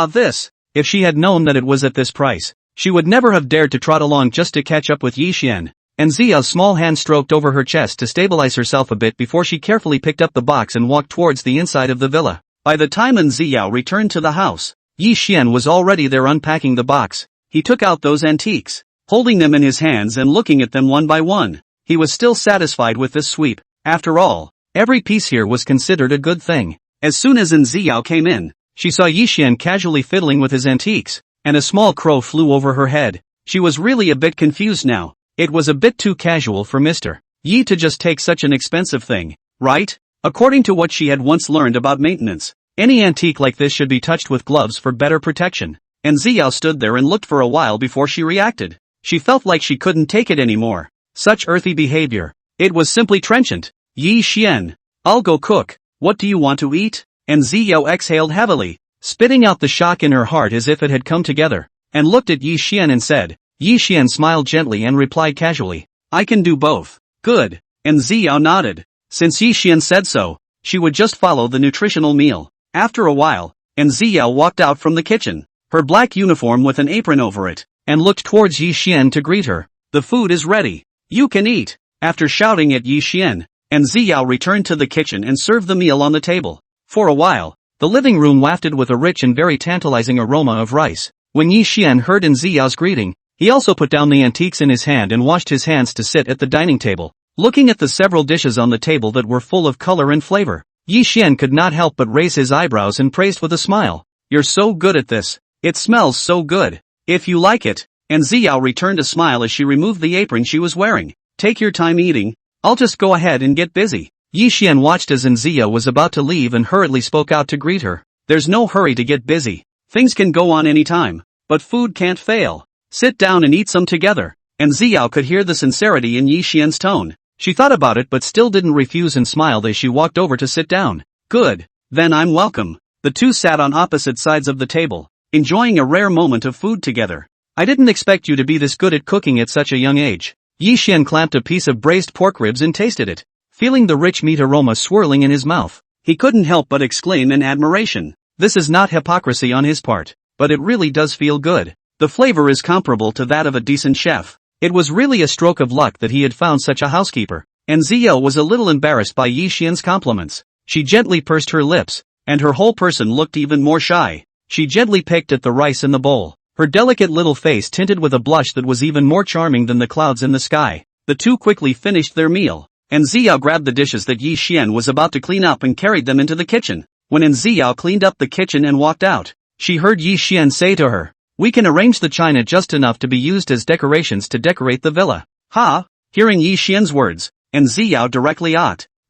This! If she had known that it was at this price, she would never have dared to trot along just to catch up with Yi Xian. Ziyo's small hand stroked over her chest to stabilize herself a bit before she carefully picked up the box and walked towards the inside of the villa. By the time Ziyo returned to the house, Yi Xian was already there unpacking the box. He took out those antiques, holding them in his hands and looking at them one by one. He was still satisfied with this sweep. After all, every piece here was considered a good thing. As soon as Ziyo came in, she saw Yi Xian casually fiddling with his antiques, and a small crow flew over her head. She was really a bit confused now. It was a bit too casual for Mr. Yi to just take such an expensive thing, right? According to what she had once learned about maintenance, any antique like this should be touched with gloves for better protection. Ziyo stood there and looked for a while before she reacted. She felt like she couldn't take it anymore. Such earthy behavior. It was simply trenchant. "Yi Xian, I'll go cook. What do you want to eat?" Ziyo exhaled heavily, spitting out the shock in her heart as if it had come together, and looked at Yi Xian and said. Yi Xian smiled gently and replied casually, "I can do both." "Good." Ziyo nodded. Since Yi Xian said so, she would just follow the nutritional meal. After a while, Ziyo walked out from the kitchen, her black uniform with an apron over it, and looked towards Yi Xian to greet her. "The food is ready. You can eat." After shouting at Yi Xian, Ziyo returned to the kitchen and served the meal on the table. For a while, the living room wafted with a rich and very tantalizing aroma of rice. When Yi Xian heard Ziyo's greeting, he also put down the antiques in his hand and washed his hands to sit at the dining table, looking at the several dishes on the table that were full of color and flavor. Yi Xian could not help but raise his eyebrows and praised with a smile. "You're so good at this. It smells so good. If you like it." Ziyo returned a smile as she removed the apron she was wearing. "Take your time eating. I'll just go ahead and get busy." Yi Xian watched as Ziyo was about to leave and hurriedly spoke out to greet her. "There's no hurry to get busy. Things can go on any time, but food can't fail. Sit down and eat some together." Ziyo could hear the sincerity in Yi Xian's tone. She thought about it but still didn't refuse and smiled as she walked over to sit down. "Good, then I'm welcome." The two sat on opposite sides of the table, enjoying a rare moment of food together. "I didn't expect you to be this good at cooking at such a young age." Yi Xian clamped a piece of braised pork ribs and tasted it, feeling the rich meat aroma swirling in his mouth. He couldn't help but exclaim in admiration. This is not hypocrisy on his part, but it really does feel good. The flavor is comparable to that of a decent chef. It was really a stroke of luck that he had found such a housekeeper. Ziyo was a little embarrassed by Yi Xian's compliments. She gently pursed her lips, and her whole person looked even more shy. She gently picked at the rice in the bowl, her delicate little face tinted with a blush that was even more charming than the clouds in the sky. The two quickly finished their meal, and Ziyo grabbed the dishes that Yi Xian was about to clean up and carried them into the kitchen. When Ziyo cleaned up the kitchen and walked out, she heard Yi Xian say to her, "We can arrange the china just enough to be used as decorations to decorate the villa." "Ha!" Hearing Yi Xian's words, Ziyo directly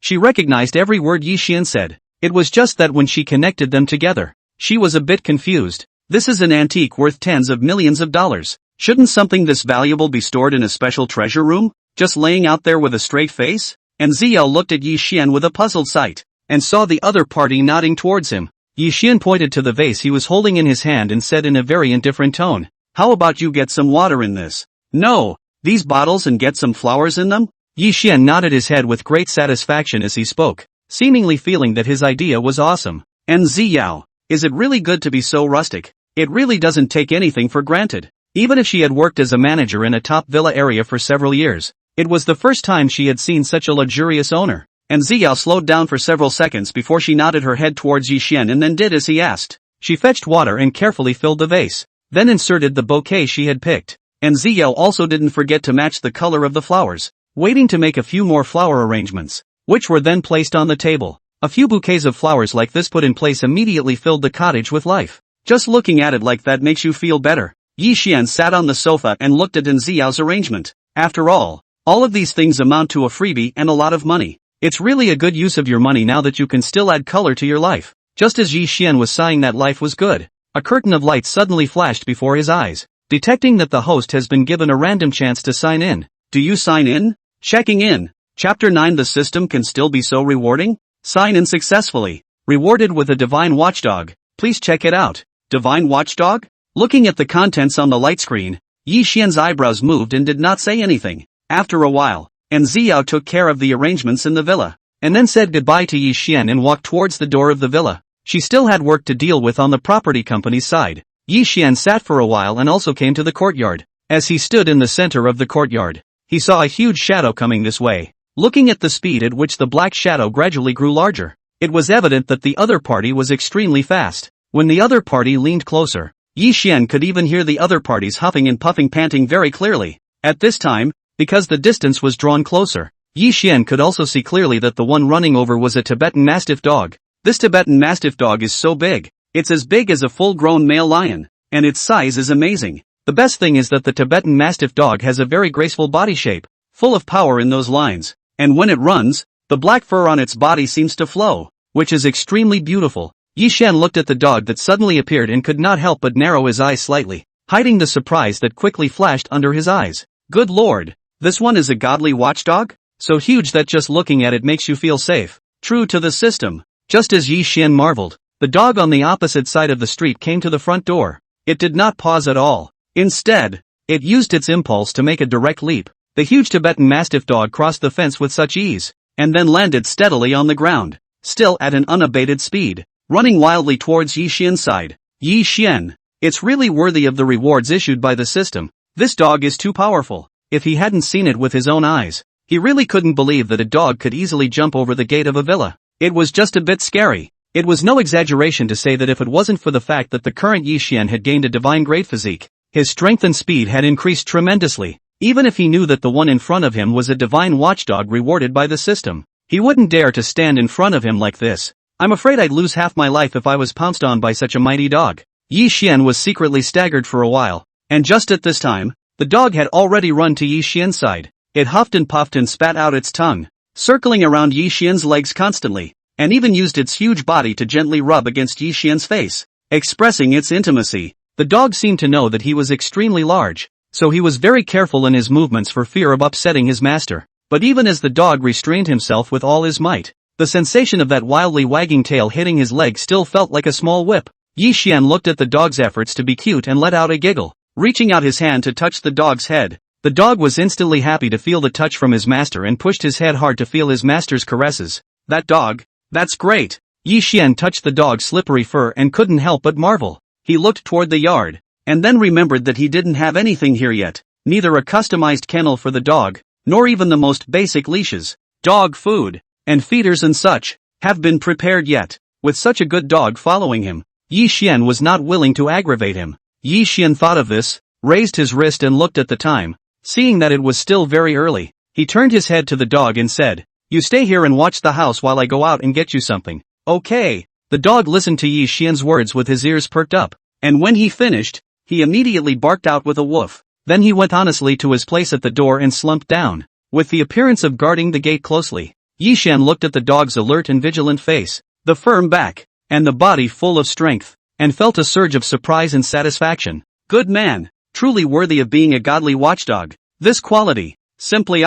she recognized every word Yi Xian said. It was just that when she connected them together, she was a bit confused. This is an antique worth tens of millions of dollars. Shouldn't something this valuable be stored in a special treasure room, just laying out there with a straight face? and Ziao looked at Yi Xian with a puzzled sight, and saw the other party nodding towards him. Yi Xian pointed to the vase he was holding in his hand and said in a very indifferent tone, "How about you get some water in this?" "No, these bottles and get some flowers in them?" Yi Xian nodded his head with great satisfaction as he spoke, seemingly feeling that his idea was awesome. "And Ziao, is it really good to be so rustic? It really doesn't take anything for granted." Even if she had worked as a manager in a top villa area for several years, it was the first time she had seen such a luxurious owner. And Ziao slowed down for several seconds before she nodded her head towards Yi Xian and then did as he asked. She fetched water and carefully filled the vase, then inserted the bouquet she had picked. And Ziao also didn't forget to match the color of the flowers, waiting to make a few more flower arrangements, which were then placed on the table. A few bouquets of flowers like this put in place immediately filled the cottage with life. Just looking at it like that makes you feel better. Yi Xian sat on the sofa and looked at Ziao's arrangement. After all of these things amount to a freebie and a lot of money. It's really a good use of your money now that you can still add color to your life. Just as Yi Xian was sighing that life was good, a curtain of light suddenly flashed before his eyes. Detecting that the host has been given a random chance to sign in. Do you sign in? Checking in. Chapter 9. The system can still be so rewarding? Sign in successfully. Rewarded with a divine watchdog. Please check it out. Divine watchdog? Looking at the contents on the light screen, Yi Xian's eyebrows moved and did not say anything. After a while, and Ziao took care of the arrangements in the villa, and then said goodbye to Yi Xian and walked towards the door of the villa. She still had work to deal with on the property company's side. Yi Xian sat for a while and also came to the courtyard. As he stood in the center of the courtyard, he saw a huge shadow coming this way. Looking at the speed at which the black shadow gradually grew larger, it was evident that the other party was extremely fast. When the other party leaned closer, Yi Xian could even hear the other parties huffing and puffing, panting very clearly. At this time, because the distance was drawn closer, Yi Xian could also see clearly that the one running over was a Tibetan Mastiff dog. This Tibetan Mastiff dog is so big, it's as big as a full-grown male lion, and its size is amazing. The best thing is that the Tibetan Mastiff dog has a very graceful body shape, full of power in those lines, and when it runs, the black fur on its body seems to flow, which is extremely beautiful. Yi Xian looked at the dog that suddenly appeared and could not help but narrow his eyes slightly, hiding the surprise that quickly flashed under his eyes. Good lord, this one is a godly watchdog? So huge that just looking at it makes you feel safe. True to the system. Just as Yi Xian marveled, the dog on the opposite side of the street came to the front door. It did not pause at all. Instead, it used its impulse to make a direct leap. The huge Tibetan Mastiff dog crossed the fence with such ease, and then landed steadily on the ground, still at an unabated speed, running wildly towards Yi Xian's side. Yi Xian, it's really worthy of the rewards issued by the system. This dog is too powerful. If he hadn't seen it with his own eyes, he really couldn't believe that a dog could easily jump over the gate of a villa. It was just a bit scary. It was no exaggeration to say that if it wasn't for the fact that the current Yi Xian had gained a divine grade physique, his strength and speed had increased tremendously. Even if he knew that the one in front of him was a divine watchdog rewarded by the system, he wouldn't dare to stand in front of him like this. I'm afraid I'd lose half my life if I was pounced on by such a mighty dog. Yi Xian was secretly staggered for a while, and just at this time, the dog had already run to Yi Xian's side. It huffed and puffed and spat out its tongue, circling around Yi Xian's legs constantly, and even used its huge body to gently rub against Yi Xian's face, expressing its intimacy. The dog seemed to know that he was extremely large, so he was very careful in his movements for fear of upsetting his master. But even as the dog restrained himself with all his might, the sensation of that wildly wagging tail hitting his leg still felt like a small whip. Yi Xian looked at the dog's efforts to be cute and let out a giggle, reaching out his hand to touch the dog's head. The dog was instantly happy to feel the touch from his master and pushed his head hard to feel his master's caresses. That dog? That's great. Yi Xian touched the dog's slippery fur and couldn't help but marvel. He looked toward the yard, and then remembered that he didn't have anything here yet, neither a customized kennel for the dog, nor even the most basic leashes. Dog food, and feeders and such, have been prepared yet. With such a good dog following him, Yi Xian was not willing to aggravate him. Yi Xian thought of this, raised his wrist and looked at the time. Seeing that it was still very early, he turned his head to the dog and said, "You stay here and watch the house while I go out and get you something." Okay. The dog listened to Yi Xian's words with his ears perked up, and when he finished, he immediately barked out with a woof. Then he went honestly to his place at the door and slumped down, with the appearance of guarding the gate closely. Yi Xian looked at the dog's alert and vigilant face, the firm back, and the body full of strength, and felt a surge of surprise and satisfaction. Good man, truly worthy of being a godly watchdog. This quality, simply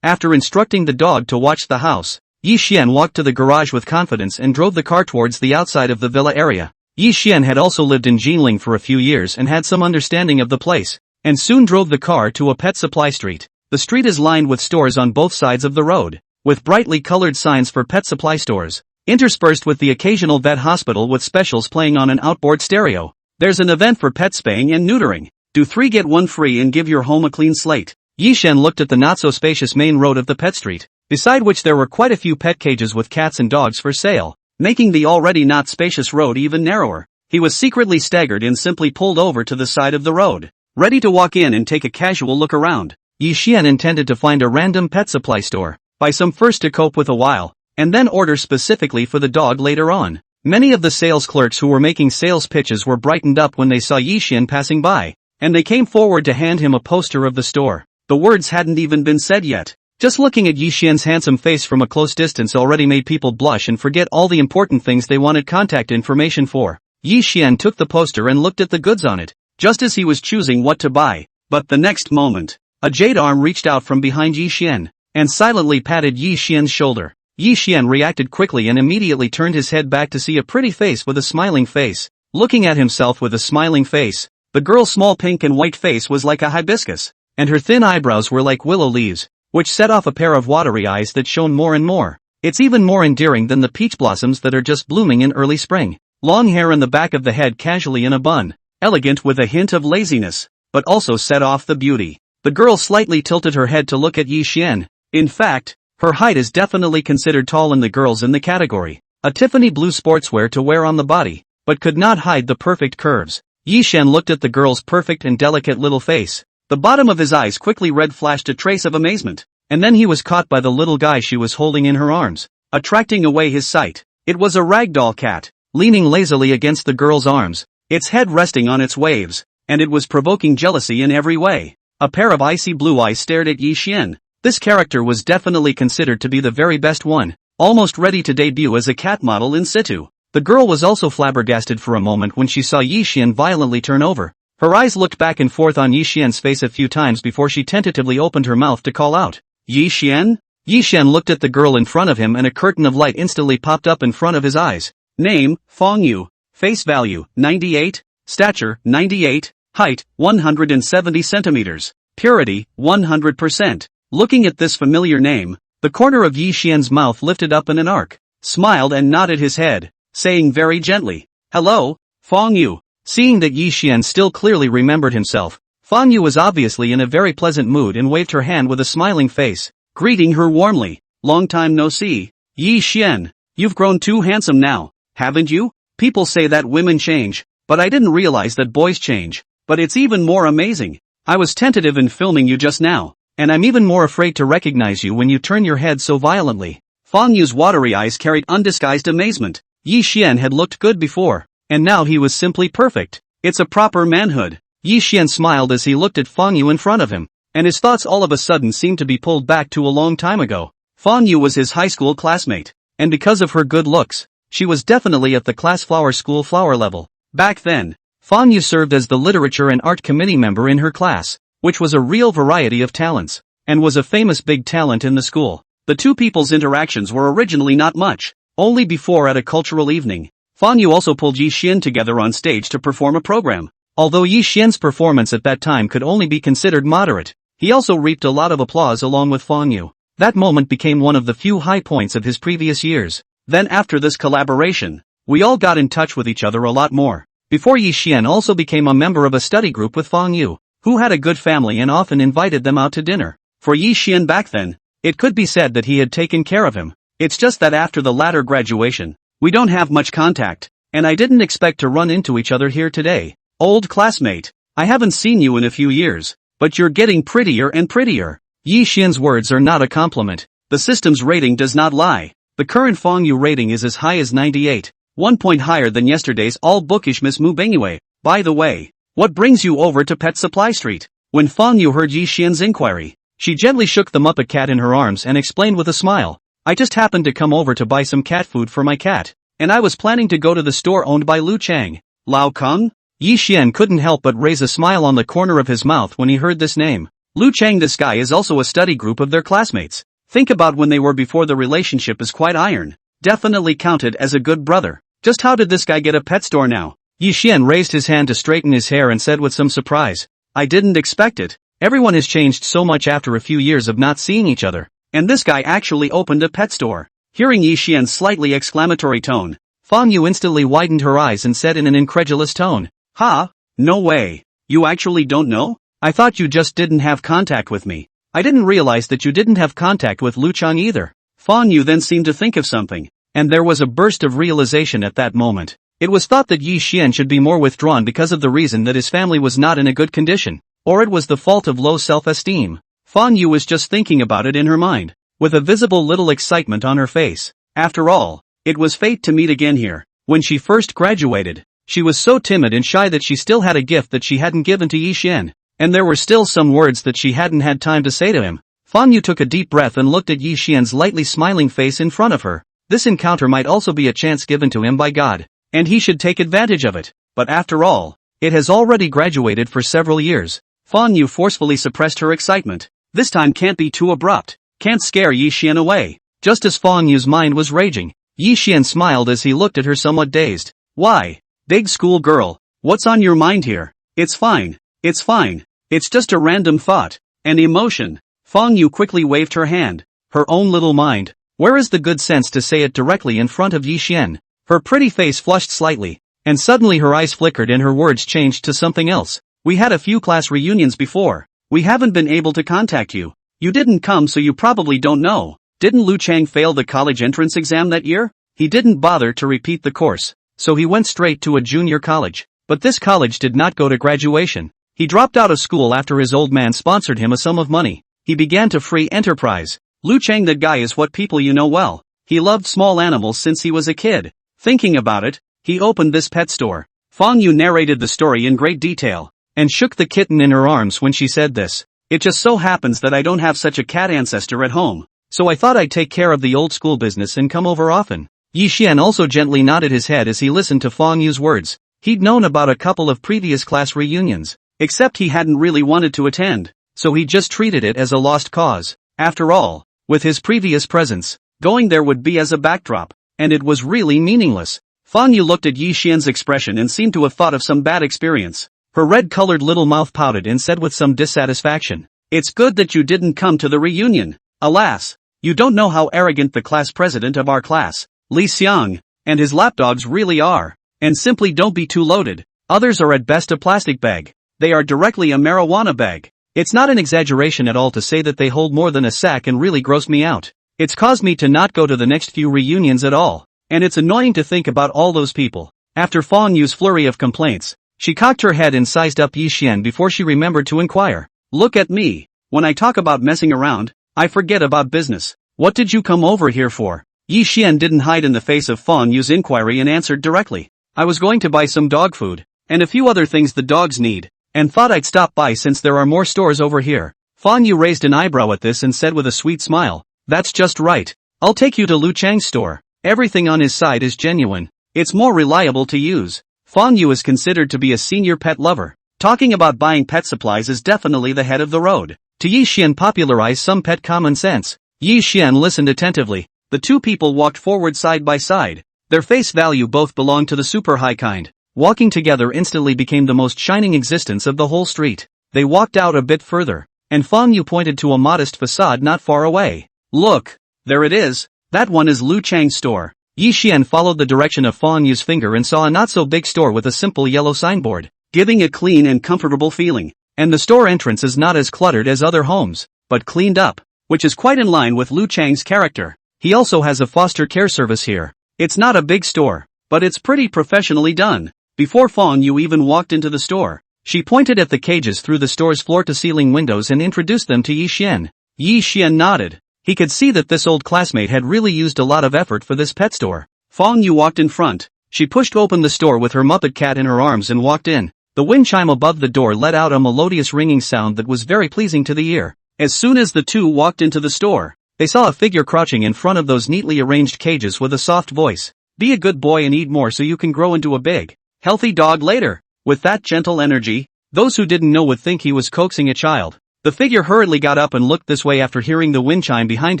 After instructing the dog to watch the house, Yi Xian walked to the garage with confidence and drove the car towards the outside of the villa area. Yi Xian had also lived in Jinling for a few years and had some understanding of the place, and soon drove the car to a pet supply street. The street is lined with stores on both sides of the road, with brightly colored signs for pet supply stores, interspersed with the occasional vet hospital with specials playing on an outboard stereo. There's an event for pet spaying and neutering. Do 3 get 1 free and give your home a clean slate. Yi Xian looked at the not-so-spacious main road of the pet street, beside which there were quite a few pet cages with cats and dogs for sale, making the already not spacious road even narrower. He was secretly staggered and simply pulled over to the side of the road, ready to walk in and take a casual look around. Yi Xian intended to find a random pet supply store, buy some first to cope with a while, and then order specifically for the dog later on. Many of the sales clerks who were making sales pitches were brightened up when they saw Yi Xian passing by, and they came forward to hand him a poster of the store. The words hadn't even been said yet. Just looking at Yi Xian's handsome face from a close distance already made people blush and forget all the important things they wanted contact information for. Yi Xian took the poster and looked at the goods on it, just as he was choosing what to buy. But the next moment, a jade arm reached out from behind Yi Xian, and silently patted Yi Xian's shoulder. Yi Xian reacted quickly and immediately turned his head back to see a pretty face with a smiling face. Looking at himself with a smiling face, the girl's small pink and white face was like a hibiscus, and her thin eyebrows were like willow leaves, which set off a pair of watery eyes that shone more and more. It's even more endearing than the peach blossoms that are just blooming in early spring. Long hair in the back of the head casually in a bun, elegant with a hint of laziness, but also set off the beauty. The girl slightly tilted her head to look at Yi Xian. In fact, her height is definitely considered tall in the girls in the category. A Tiffany blue sportswear to wear on the body, but could not hide the perfect curves. Yi Xian looked at the girl's perfect and delicate little face. The bottom of his eyes quickly red flashed a trace of amazement, and then he was caught by the little guy she was holding in her arms, attracting away his sight. It was a ragdoll cat, leaning lazily against the girl's arms, its head resting on its waves, and it was provoking jealousy in every way. A pair of icy blue eyes stared at Yi Xian. This character was definitely considered to be the very best one, almost ready to debut as a cat model in situ. The girl was also flabbergasted for a moment when she saw Yi Xian violently turn over. Her eyes looked back and forth on Yi Xian's face a few times before she tentatively opened her mouth to call out, "Yi Xian?" Yi Xian looked at the girl in front of him and a curtain of light instantly popped up in front of his eyes. Name, Fong Yu. Face value, 98. Stature, 98. Height, 170 centimeters. Purity, 100%. Looking at this familiar name, the corner of Yi Xian's mouth lifted up in an arc, smiled and nodded his head, saying very gently, "Hello, Fong Yu." Seeing that Yi Xian still clearly remembered himself, Fong Yu was obviously in a very pleasant mood and waved her hand with a smiling face, greeting her warmly. "Long time no see, Yi Xian. You've grown too handsome now, haven't you? People say that women change, but I didn't realize that boys change. But it's even more amazing. I was tentative in filming you just now, and I'm even more afraid to recognize you when you turn your head so violently." Fong Yu's watery eyes carried undisguised amazement. Yi Xian had looked good before, and now he was simply perfect. It's a proper manhood. Yi Xian smiled as he looked at Fong Yu in front of him, and his thoughts all of a sudden seemed to be pulled back to a long time ago. Fong Yu was his high school classmate, and because of her good looks, she was definitely at the class flower school flower level. Back then, Fong Yu served as the literature and art committee member in her class, which was a real variety of talents, and was a famous big talent in the school. The two people's interactions were originally not much, only before at a cultural evening. Fong Yu also pulled Yi Xian together on stage to perform a program. Although Yi Xian's performance at that time could only be considered moderate, he also reaped a lot of applause along with Fong Yu. That moment became one of the few high points of his previous years. Then after this collaboration, we all got in touch with each other a lot more. Before Yi Xian also became a member of a study group with Fong Yu, who had a good family and often invited them out to dinner. For Yi Xian back then, it could be said that he had taken care of him. It's just that after the latter graduation, we don't have much contact, and I didn't expect to run into each other here today. Old classmate, I haven't seen you in a few years, but you're getting prettier and prettier. Yi Xian's words are not a compliment. The system's rating does not lie. The current Fong Yu rating is as high as 98. 1 point higher than yesterday's all-bookish Miss Mu Bengyue. By the way, what brings you over to Pet Supply Street? When Fong Yu heard Yi Xian's inquiry, she gently shook the Muppet cat in her arms and explained with a smile, "I just happened to come over to buy some cat food for my cat, and I was planning to go to the store owned by Lu Chang." Lao Kung? Yi Xian couldn't help but raise a smile on the corner of his mouth when he heard this name. Lu Chang, this guy is also a study group of their classmates. Think about when they were before the relationship is quite iron. Definitely counted as a good brother. Just how did this guy get a pet store now? Yi Xian raised his hand to straighten his hair and said with some surprise, I didn't expect it. Everyone has changed so much after a few years of not seeing each other. And this guy actually opened a pet store. Hearing Yi Xian's slightly exclamatory tone, Fang Yu instantly widened her eyes and said in an incredulous tone, Ha? No way. You actually don't know? I thought you just didn't have contact with me. I didn't realize that you didn't have contact with Lu Chang either. Fang Yu then seemed to think of something, and there was a burst of realization at that moment. It was thought that Yi Xian should be more withdrawn because of the reason that his family was not in a good condition, or it was the fault of low self-esteem. Fang Yu was just thinking about it in her mind, with a visible little excitement on her face. After all, it was fate to meet again here. When she first graduated, she was so timid and shy that she still had a gift that she hadn't given to Yi Xian, and there were still some words that she hadn't had time to say to him. Fang Yu took a deep breath and looked at Yi Xian's lightly smiling face in front of her. This encounter might also be a chance given to him by God, and he should take advantage of it. But after all, it has already graduated for several years. Fang Yu forcefully suppressed her excitement. This time can't be too abrupt. Can't scare Yi Xian away. Just as Fang Yu's mind was raging, Yi Xian smiled as he looked at her somewhat dazed. Why? Big school girl, what's on your mind here? It's fine. It's fine. It's just a random thought. An emotion. Fang Yu quickly waved her hand. Her own little mind. Where is the good sense to say it directly in front of Yi Xian? Her pretty face flushed slightly, and suddenly her eyes flickered and her words changed to something else. We had a few class reunions before. We haven't been able to contact you. You didn't come, so you probably don't know. Didn't Lu Chang fail the college entrance exam that year? He didn't bother to repeat the course, so he went straight to a junior college. But this college did not go to graduation. He dropped out of school after his old man sponsored him a sum of money. He began to free enterprise. Lu Chang, that guy, is what people you know well. He loved small animals since he was a kid. Thinking about it, he opened this pet store. Fang Yu narrated the story in great detail, and shook the kitten in her arms when she said this. It just so happens that I don't have such a cat ancestor at home, so I thought I'd take care of the old school business and come over often. Yi Xian also gently nodded his head as he listened to Fang Yu's words. He'd known about a couple of previous class reunions, except he hadn't really wanted to attend, so he just treated it as a lost cause. After all, with his previous presence, going there would be as a backdrop, and it was really meaningless. Fang Yu looked at Yi Xian's expression and seemed to have thought of some bad experience. Her red-colored little mouth pouted and said with some dissatisfaction, It's good that you didn't come to the reunion. Alas, you don't know how arrogant the class president of our class, Li Xiang, and his lapdogs really are. And simply don't be too loaded. Others are at best a plastic bag. They are directly a marijuana bag. It's not an exaggeration at all to say that they hold more than a sack and really gross me out. It's caused me to not go to the next few reunions at all. And it's annoying to think about all those people. After Fang Yu's flurry of complaints, she cocked her head and sized up Yi Xian before she remembered to inquire. Look at me. When I talk about messing around, I forget about business. What did you come over here for? Yi Xian didn't hide in the face of Fang Yu's inquiry and answered directly. I was going to buy some dog food, and a few other things the dogs need, and thought I'd stop by since there are more stores over here. Fang Yu raised an eyebrow at this and said with a sweet smile, That's just right. I'll take you to Lu Chang's store. Everything on his site is genuine. It's more reliable to use. Fang Yu is considered to be a senior pet lover. Talking about buying pet supplies is definitely the head of the road. To Yi Xian popularize some pet common sense. Yi Xian listened attentively. The two people walked forward side by side. Their face value both belonged to the super high kind. Walking together instantly became the most shining existence of the whole street. They walked out a bit further, and Fang Yu pointed to a modest facade not far away. Look, there it is. That one is Lu Chang's store. Yi Xian followed the direction of Fang Yu's finger and saw a not-so-big store with a simple yellow signboard, giving a clean and comfortable feeling. And the store entrance is not as cluttered as other homes, but cleaned up, which is quite in line with Lu Chang's character. He also has a foster care service here. It's not a big store, but it's pretty professionally done. Before Fang Yu even walked into the store, she pointed at the cages through the store's floor-to-ceiling windows and introduced them to Yi Xian. Yi Xian nodded. He could see that this old classmate had really used a lot of effort for this pet store. Fang Yu walked in front. She pushed open the store with her Muppet cat in her arms and walked in. The wind chime above the door let out a melodious ringing sound that was very pleasing to the ear. As soon as the two walked into the store, they saw a figure crouching in front of those neatly arranged cages with a soft voice. Be a good boy and eat more so you can grow into a big, healthy dog later. With that gentle energy, those who didn't know would think he was coaxing a child. The figure hurriedly got up and looked this way after hearing the wind chime behind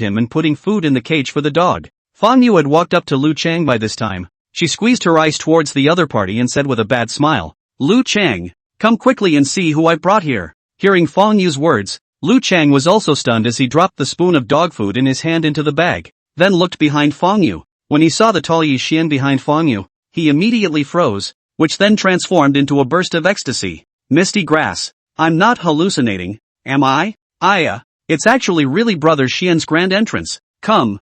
him and putting food in the cage for the dog. Fang Yu had walked up to Lu Chang by this time. She squeezed her eyes towards the other party and said with a bad smile, "Lu Chang, come quickly and see who I brought here." Hearing Fang Yu's words, Lu Chang was also stunned as he dropped the spoon of dog food in his hand into the bag, then looked behind Fang Yu. When he saw the tall Yi Xian behind Fang Yu, he immediately froze, which then transformed into a burst of ecstasy. Misty grass. I'm not hallucinating, am I? It's actually really Brother Xian's grand entrance. Come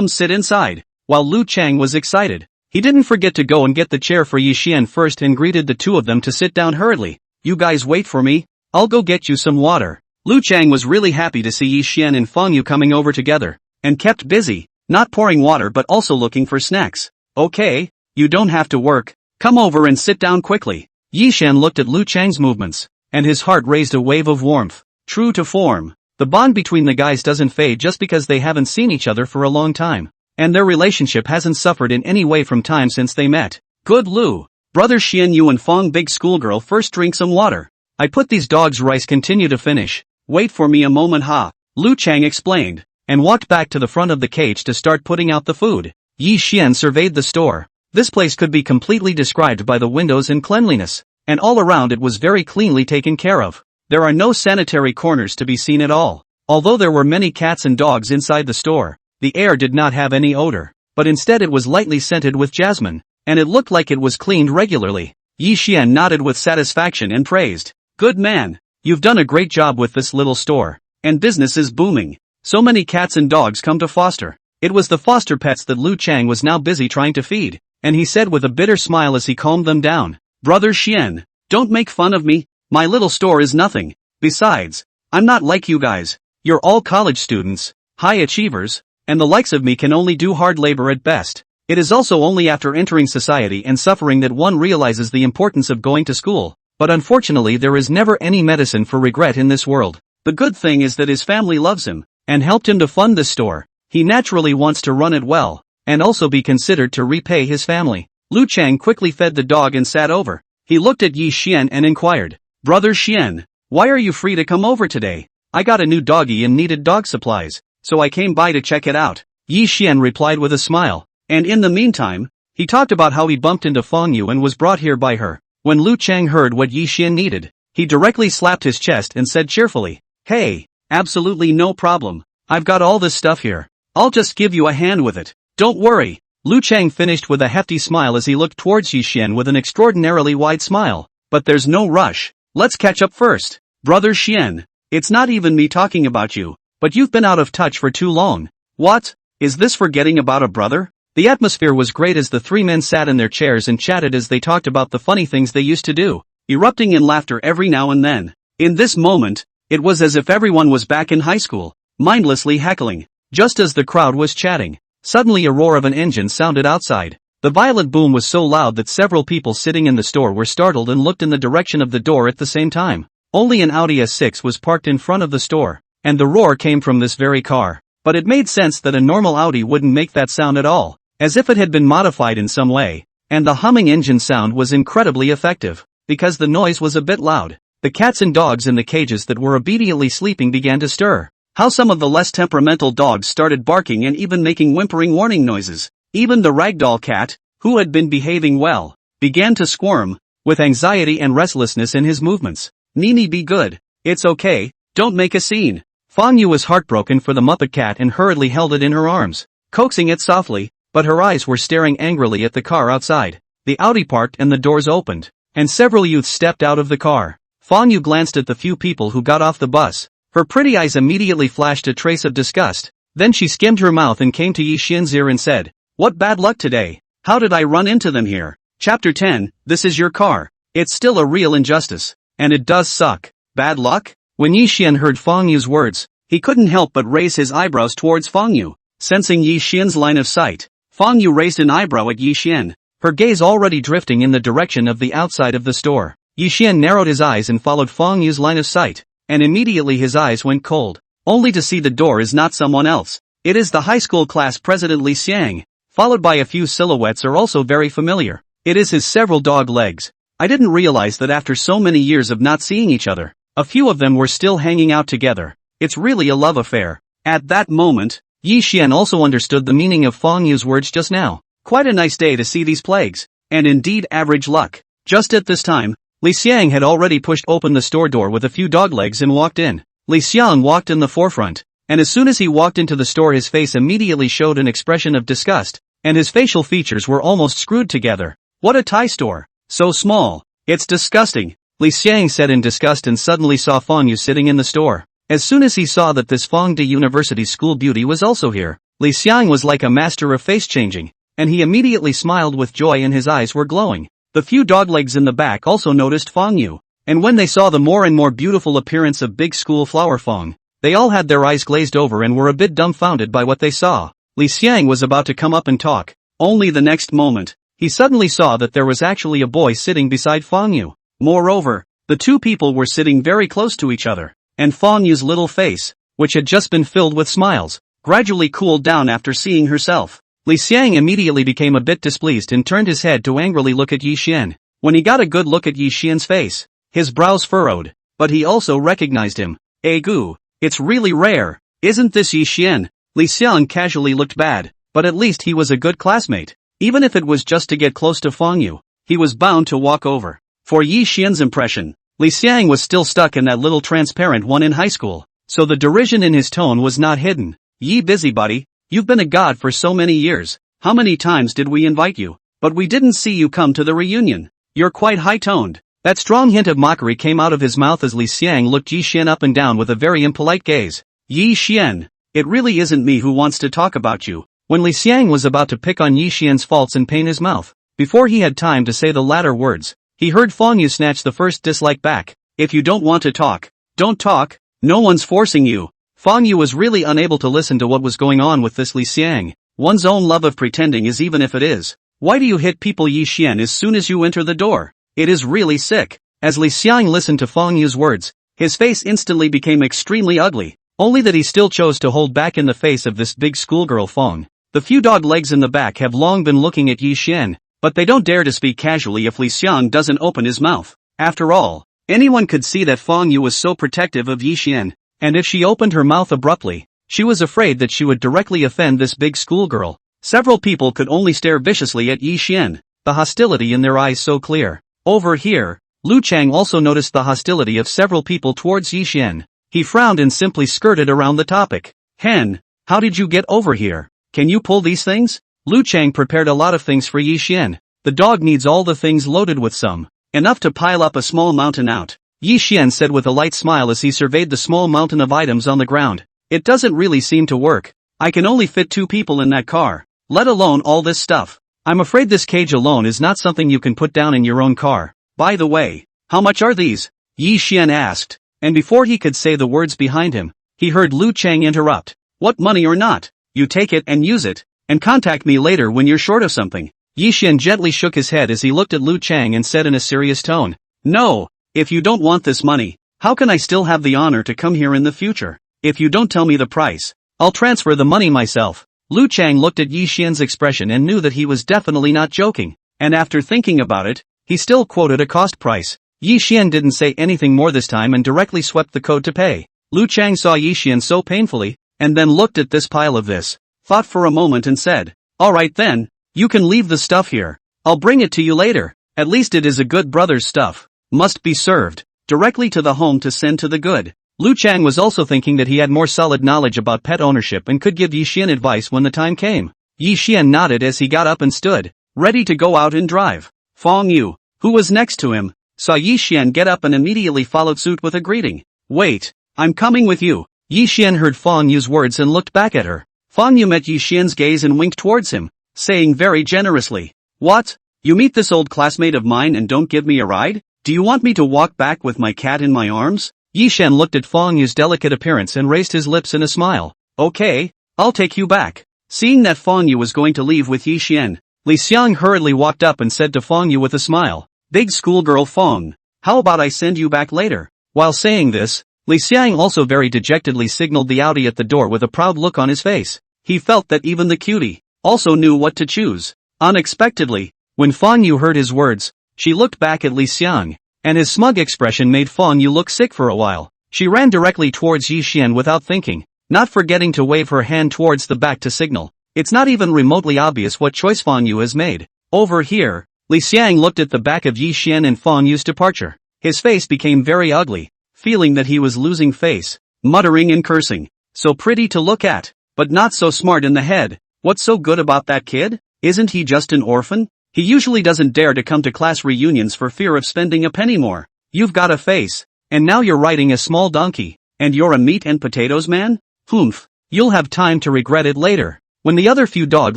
sit inside. While Lu Chang was excited, he didn't forget to go and get the chair for Yi Xian first and greeted the two of them to sit down hurriedly. You guys wait for me, I'll go get you some water. Lu Chang was really happy to see Yi Xian and Fang Yu coming over together, and kept busy, not pouring water but also looking for snacks. Okay, you don't have to work, come over and sit down quickly. Yi Xian looked at Lu Chang's movements, and his heart raised a wave of warmth. True to form, the bond between the guys doesn't fade just because they haven't seen each other for a long time. And their relationship hasn't suffered in any way from time since they met. Good Lu. Brother Xian, you and Fang big schoolgirl first drink some water. I put these dogs rice continue to finish. Wait for me a moment ha. Lu Chang explained, and walked back to the front of the cage to start putting out the food. Yi Xian surveyed the store. This place could be completely described by the windows and cleanliness, and all around it was very cleanly taken care of. There are no sanitary corners to be seen at all. Although there were many cats and dogs inside the store, the air did not have any odor, but instead it was lightly scented with jasmine, and it looked like it was cleaned regularly. Yi Xian nodded with satisfaction and praised. Good man, you've done a great job with this little store, and business is booming. So many cats and dogs come to foster. It was the foster pets that Lu Chang was now busy trying to feed, and he said with a bitter smile as he calmed them down. Brother Xian, don't make fun of me, my little store is nothing. Besides, I'm not like you guys. You're all college students, high achievers, and the likes of me can only do hard labor at best. It is also only after entering society and suffering that one realizes the importance of going to school, but unfortunately there is never any medicine for regret in this world. The good thing is that his family loves him, and helped him to fund this store. He naturally wants to run it well, and also be considered to repay his family. Lu Chang quickly fed the dog and sat over. He looked at Yi Xian and inquired, Brother Xian, why are you free to come over today? I got a new doggy and needed dog supplies, so I came by to check it out. Yi Xian replied with a smile, and in the meantime, he talked about how he bumped into Fang Yu and was brought here by her. When Lu Chang heard what Yi Xian needed, he directly slapped his chest and said cheerfully, Hey, absolutely no problem, I've got all this stuff here. I'll just give you a hand with it. Don't worry. Lu Chang finished with a hefty smile as he looked towards Yi Xian with an extraordinarily wide smile. But there's no rush. Let's catch up first. Brother Xian, it's not even me talking about you, but you've been out of touch for too long. What? Is this forgetting about a brother? The atmosphere was great as the three men sat in their chairs and chatted as they talked about the funny things they used to do, erupting in laughter every now and then. In this moment, it was as if everyone was back in high school, mindlessly heckling. Just as the crowd was chatting, suddenly a roar of an engine sounded outside. The violent boom was so loud that several people sitting in the store were startled and looked in the direction of the door at the same time. Only an Audi S6 was parked in front of the store, and the roar came from this very car. But it made sense that a normal Audi wouldn't make that sound at all, as if it had been modified in some way. And the humming engine sound was incredibly effective, because the noise was a bit loud. The cats and dogs in the cages that were obediently sleeping began to stir. How some of the less temperamental dogs started barking and even making whimpering warning noises. Even the ragdoll cat, who had been behaving well, began to squirm, with anxiety and restlessness in his movements. Nini, be good. It's okay, don't make a scene. Fang Yu was heartbroken for the Muppet cat and hurriedly held it in her arms, coaxing it softly, but her eyes were staring angrily at the car outside. The Audi parked and the doors opened, and several youths stepped out of the car. Fang Yu glanced at the few people who got off the bus. Her pretty eyes immediately flashed a trace of disgust. Then she skimmed her mouth and came to Yi Xian's ear and said, What bad luck today? How did I run into them here? Chapter 10, This is your car. It's still a real injustice. And it does suck. Bad luck? When Yi Xian heard Fang Yu's words, he couldn't help but raise his eyebrows towards Fang Yu. Sensing Yi Xian's line of sight, Fang Yu raised an eyebrow at Yi Xian, her gaze already drifting in the direction of the outside of the store. Yi Xian narrowed his eyes and followed Fang Yu's line of sight, and immediately his eyes went cold, only to see the door is not someone else. It is the high school class president Li Xiang, followed by a few silhouettes are also very familiar. It is his several dog legs. I didn't realize that after so many years of not seeing each other, A few of them were still hanging out together. It's really a love affair. At that moment, Yi Xian also understood the meaning of Fang Yu's words just now. Quite a nice day to see these plagues. And indeed average luck. Just at this time, Li Xiang had already pushed open the store door with a few doglegs and walked in. Li Xiang walked in the forefront, and as soon as he walked into the store his face immediately showed an expression of disgust, and his facial features were almost screwed together. What a Thai store! So small. It's disgusting, Li Xiang said in disgust and suddenly saw Fang Yu sitting in the store. As soon as he saw that this Fangde University school beauty was also here, Li Xiang was like a master of face changing, and he immediately smiled with joy and his eyes were glowing. The few doglegs in the back also noticed Fang Yu, and when they saw the more and more beautiful appearance of big school flower Fang, they all had their eyes glazed over and were a bit dumbfounded by what they saw. Li Xiang was about to come up and talk. Only the next moment, he suddenly saw that there was actually a boy sitting beside Fang Yu. Moreover, the two people were sitting very close to each other, and Fang Yu's little face, which had just been filled with smiles, gradually cooled down after seeing herself. Li Xiang immediately became a bit displeased and turned his head to angrily look at Yi Xian. When he got a good look at Yi Xian's face, his brows furrowed, but he also recognized him. Gu, it's really rare, isn't this Yi Xian? Li Xiang casually looked bad, but at least he was a good classmate. Even if it was just to get close to Fang Yu, he was bound to walk over. For Yi Xian's impression, Li Xiang was still stuck in that little transparent one in high school, so the derision in his tone was not hidden. Yi busybody, you've been a god for so many years, how many times did we invite you? But we didn't see you come to the reunion. You're quite high-toned. That strong hint of mockery came out of his mouth as Li Xiang looked Yi Xian up and down with a very impolite gaze. Yi Xian, it really isn't me who wants to talk about you. When Li Xiang was about to pick on Yi Xian's faults and paint his mouth, before he had time to say the latter words, he heard Fang Yu snatch the first dislike back. If you don't want to talk, don't talk, no one's forcing you. Fang Yu was really unable to listen to what was going on with this Li Xiang. One's own love of pretending is even if it is. Why do you hit people Yi Xian as soon as you enter the door? It is really sick. As Li Xiang listened to Fang Yu's words, his face instantly became extremely ugly, only that he still chose to hold back in the face of this big schoolgirl Fang. The few dog legs in the back have long been looking at Yi Xian, but they don't dare to speak casually if Li Xiang doesn't open his mouth. After all, anyone could see that Fang Yu was so protective of Yi Xian, and if she opened her mouth abruptly, she was afraid that she would directly offend this big schoolgirl. Several people could only stare viciously at Yi Xian, the hostility in their eyes so clear. Over here, Lu Chang also noticed the hostility of several people towards Yi Xian. He frowned and simply skirted around the topic. Hen, how did you get over here? Can you pull these things? Lu Chang prepared a lot of things for Yi Xian. The dog needs all the things loaded with some. Enough to pile up a small mountain out. Yi Xian said with a light smile as he surveyed the small mountain of items on the ground. It doesn't really seem to work. I can only fit 2 people in that car, let alone all this stuff. I'm afraid this cage alone is not something you can put down in your own car. By the way, how much are these? Yi Xian asked, and before he could say the words behind him, he heard Lu Chang interrupt. What money or not? You take it and use it, and contact me later when you're short of something. Yi Xian gently shook his head as he looked at Lu Chang and said in a serious tone, No, if you don't want this money, how can I still have the honor to come here in the future? If you don't tell me the price, I'll transfer the money myself. Lu Chang looked at Yi Xian's expression and knew that he was definitely not joking, and after thinking about it, he still quoted a cost price. Yi Xian didn't say anything more this time and directly swept the code to pay. Lu Chang saw Yi Xian so painfully, and then looked at this pile of this, thought for a moment and said, Alright then, you can leave the stuff here. I'll bring it to you later. At least it is a good brother's stuff. Must be served directly to the home to send to the good. Lu Chang was also thinking that he had more solid knowledge about pet ownership and could give Yi Xian advice when the time came. Yi Xian nodded as he got up and stood, ready to go out and drive. Fang Yu, who was next to him, saw Yi Xian get up and immediately followed suit with a greeting. Wait, I'm coming with you. Yi Xian heard Fang Yu's words and looked back at her. Fang Yu met Yi Xian's gaze and winked towards him, saying very generously, What? You meet this old classmate of mine and don't give me a ride? Do you want me to walk back with my cat in my arms? Yi Xian looked at Fang Yu's delicate appearance and raised his lips in a smile. Okay, I'll take you back. Seeing that Fang Yu was going to leave with Yi Xian, Li Xiang hurriedly walked up and said to Fang Yu with a smile, Big schoolgirl Fang, how about I send you back later? While saying this, Li Xiang also very dejectedly signaled the Audi at the door with a proud look on his face. He felt that even the cutie also knew what to choose. Unexpectedly, when Fang Yu heard his words, she looked back at Li Xiang, and his smug expression made Fan Yu look sick for a while. She ran directly towards Yi Xian without thinking, not forgetting to wave her hand towards the back to signal. It's not even remotely obvious what choice Fan Yu has made. Over here, Li Xiang looked at the back of Yi Xian and Fan Yu's departure. His face became very ugly, feeling that he was losing face, muttering and cursing. So pretty to look at, but not so smart in the head. What's so good about that kid? Isn't he just an orphan? He usually doesn't dare to come to class reunions for fear of spending a penny more. You've got a face, and now you're riding a small donkey, and you're a meat and potatoes man? Humph, you'll have time to regret it later. When the other few dog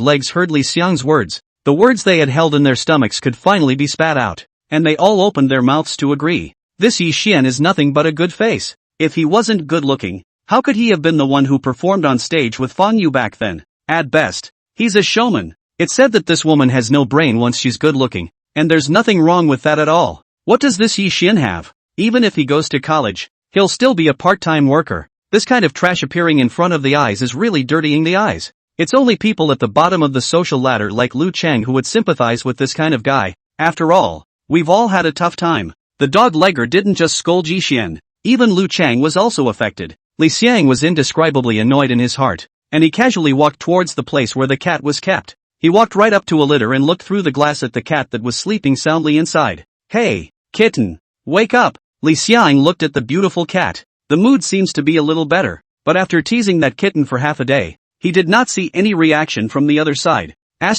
legs heard Li Xiang's words, the words they had held in their stomachs could finally be spat out, and they all opened their mouths to agree. This Yi Xian is nothing but a good face. If he wasn't good looking, how could he have been the one who performed on stage with Fan Yu back then? At best, he's a showman. It's said that this woman has no brain once she's good looking, and there's nothing wrong with that at all. What does this Yi Xian have? Even if he goes to college, he'll still be a part-time worker. This kind of trash appearing in front of the eyes is really dirtying the eyes. It's only people at the bottom of the social ladder like Lu Chang who would sympathize with this kind of guy. After all, we've all had a tough time. The dog-legger didn't just scold Yi Xian. Even Lu Chang was also affected. Li Xiang was indescribably annoyed in his heart, and he casually walked towards the place where the cat was kept. He walked right up to a litter and looked through the glass at the cat that was sleeping soundly inside. Hey, kitten, wake up! Li Xiang looked at the beautiful cat. The mood seems to be a little better, but after teasing that kitten for half a day, he did not see any reaction from the other side. A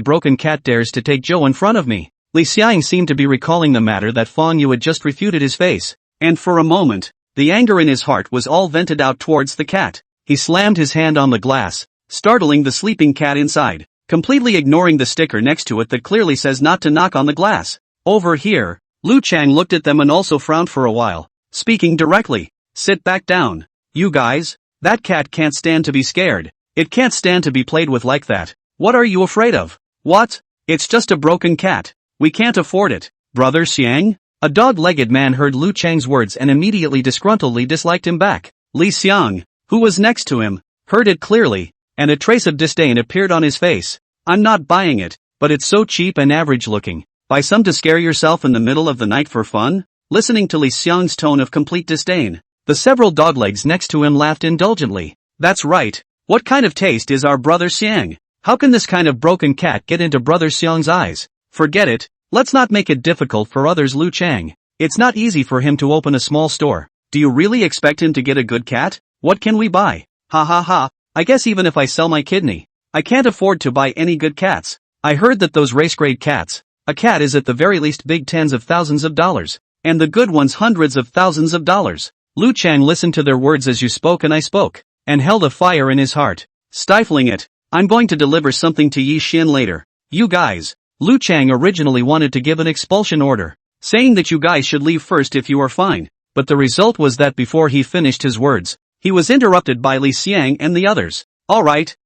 broken cat dares to take Joe in front of me. Li Xiang seemed to be recalling the matter that Fan Yu had just refuted his face, and for a moment, the anger in his heart was all vented out towards the cat. He slammed his hand on the glass, startling the sleeping cat inside, completely ignoring the sticker next to it that clearly says not to knock on the glass. Over here, Lu Chang looked at them and also frowned for a while, speaking directly. Sit back down. You guys, that cat can't stand to be scared. It can't stand to be played with like that. What are you afraid of? What? It's just a broken cat. We can't afford it. Brother Xiang? A dog-legged man heard Lu Chang's words and immediately disgruntledly disliked him back. Li Xiang, who was next to him, heard it clearly, and a trace of disdain appeared on his face. I'm not buying it, but it's so cheap and average looking. Buy some to scare yourself in the middle of the night for fun? Listening to Li Xiang's tone of complete disdain, the several doglegs next to him laughed indulgently. That's right. What kind of taste is our brother Xiang? How can this kind of broken cat get into brother Xiang's eyes? Forget it. Let's not make it difficult for others. Lu Chang. It's not easy for him to open a small store. Do you really expect him to get a good cat? What can we buy? Ha ha ha. I guess even if I sell my kidney, I can't afford to buy any good cats. I heard that those race-grade cats, a cat is at the very least big tens of thousands of dollars, and the good ones hundreds of thousands of dollars. Lu Chang listened to their words as you spoke and I spoke, and held a fire in his heart, stifling it. I'm going to deliver something to Yi Xian later. You guys. Lu Chang originally wanted to give an expulsion order, saying that you guys should leave first if you are fine, but the result was that before he finished his words, he was interrupted by Li Xiang and the others. Alright,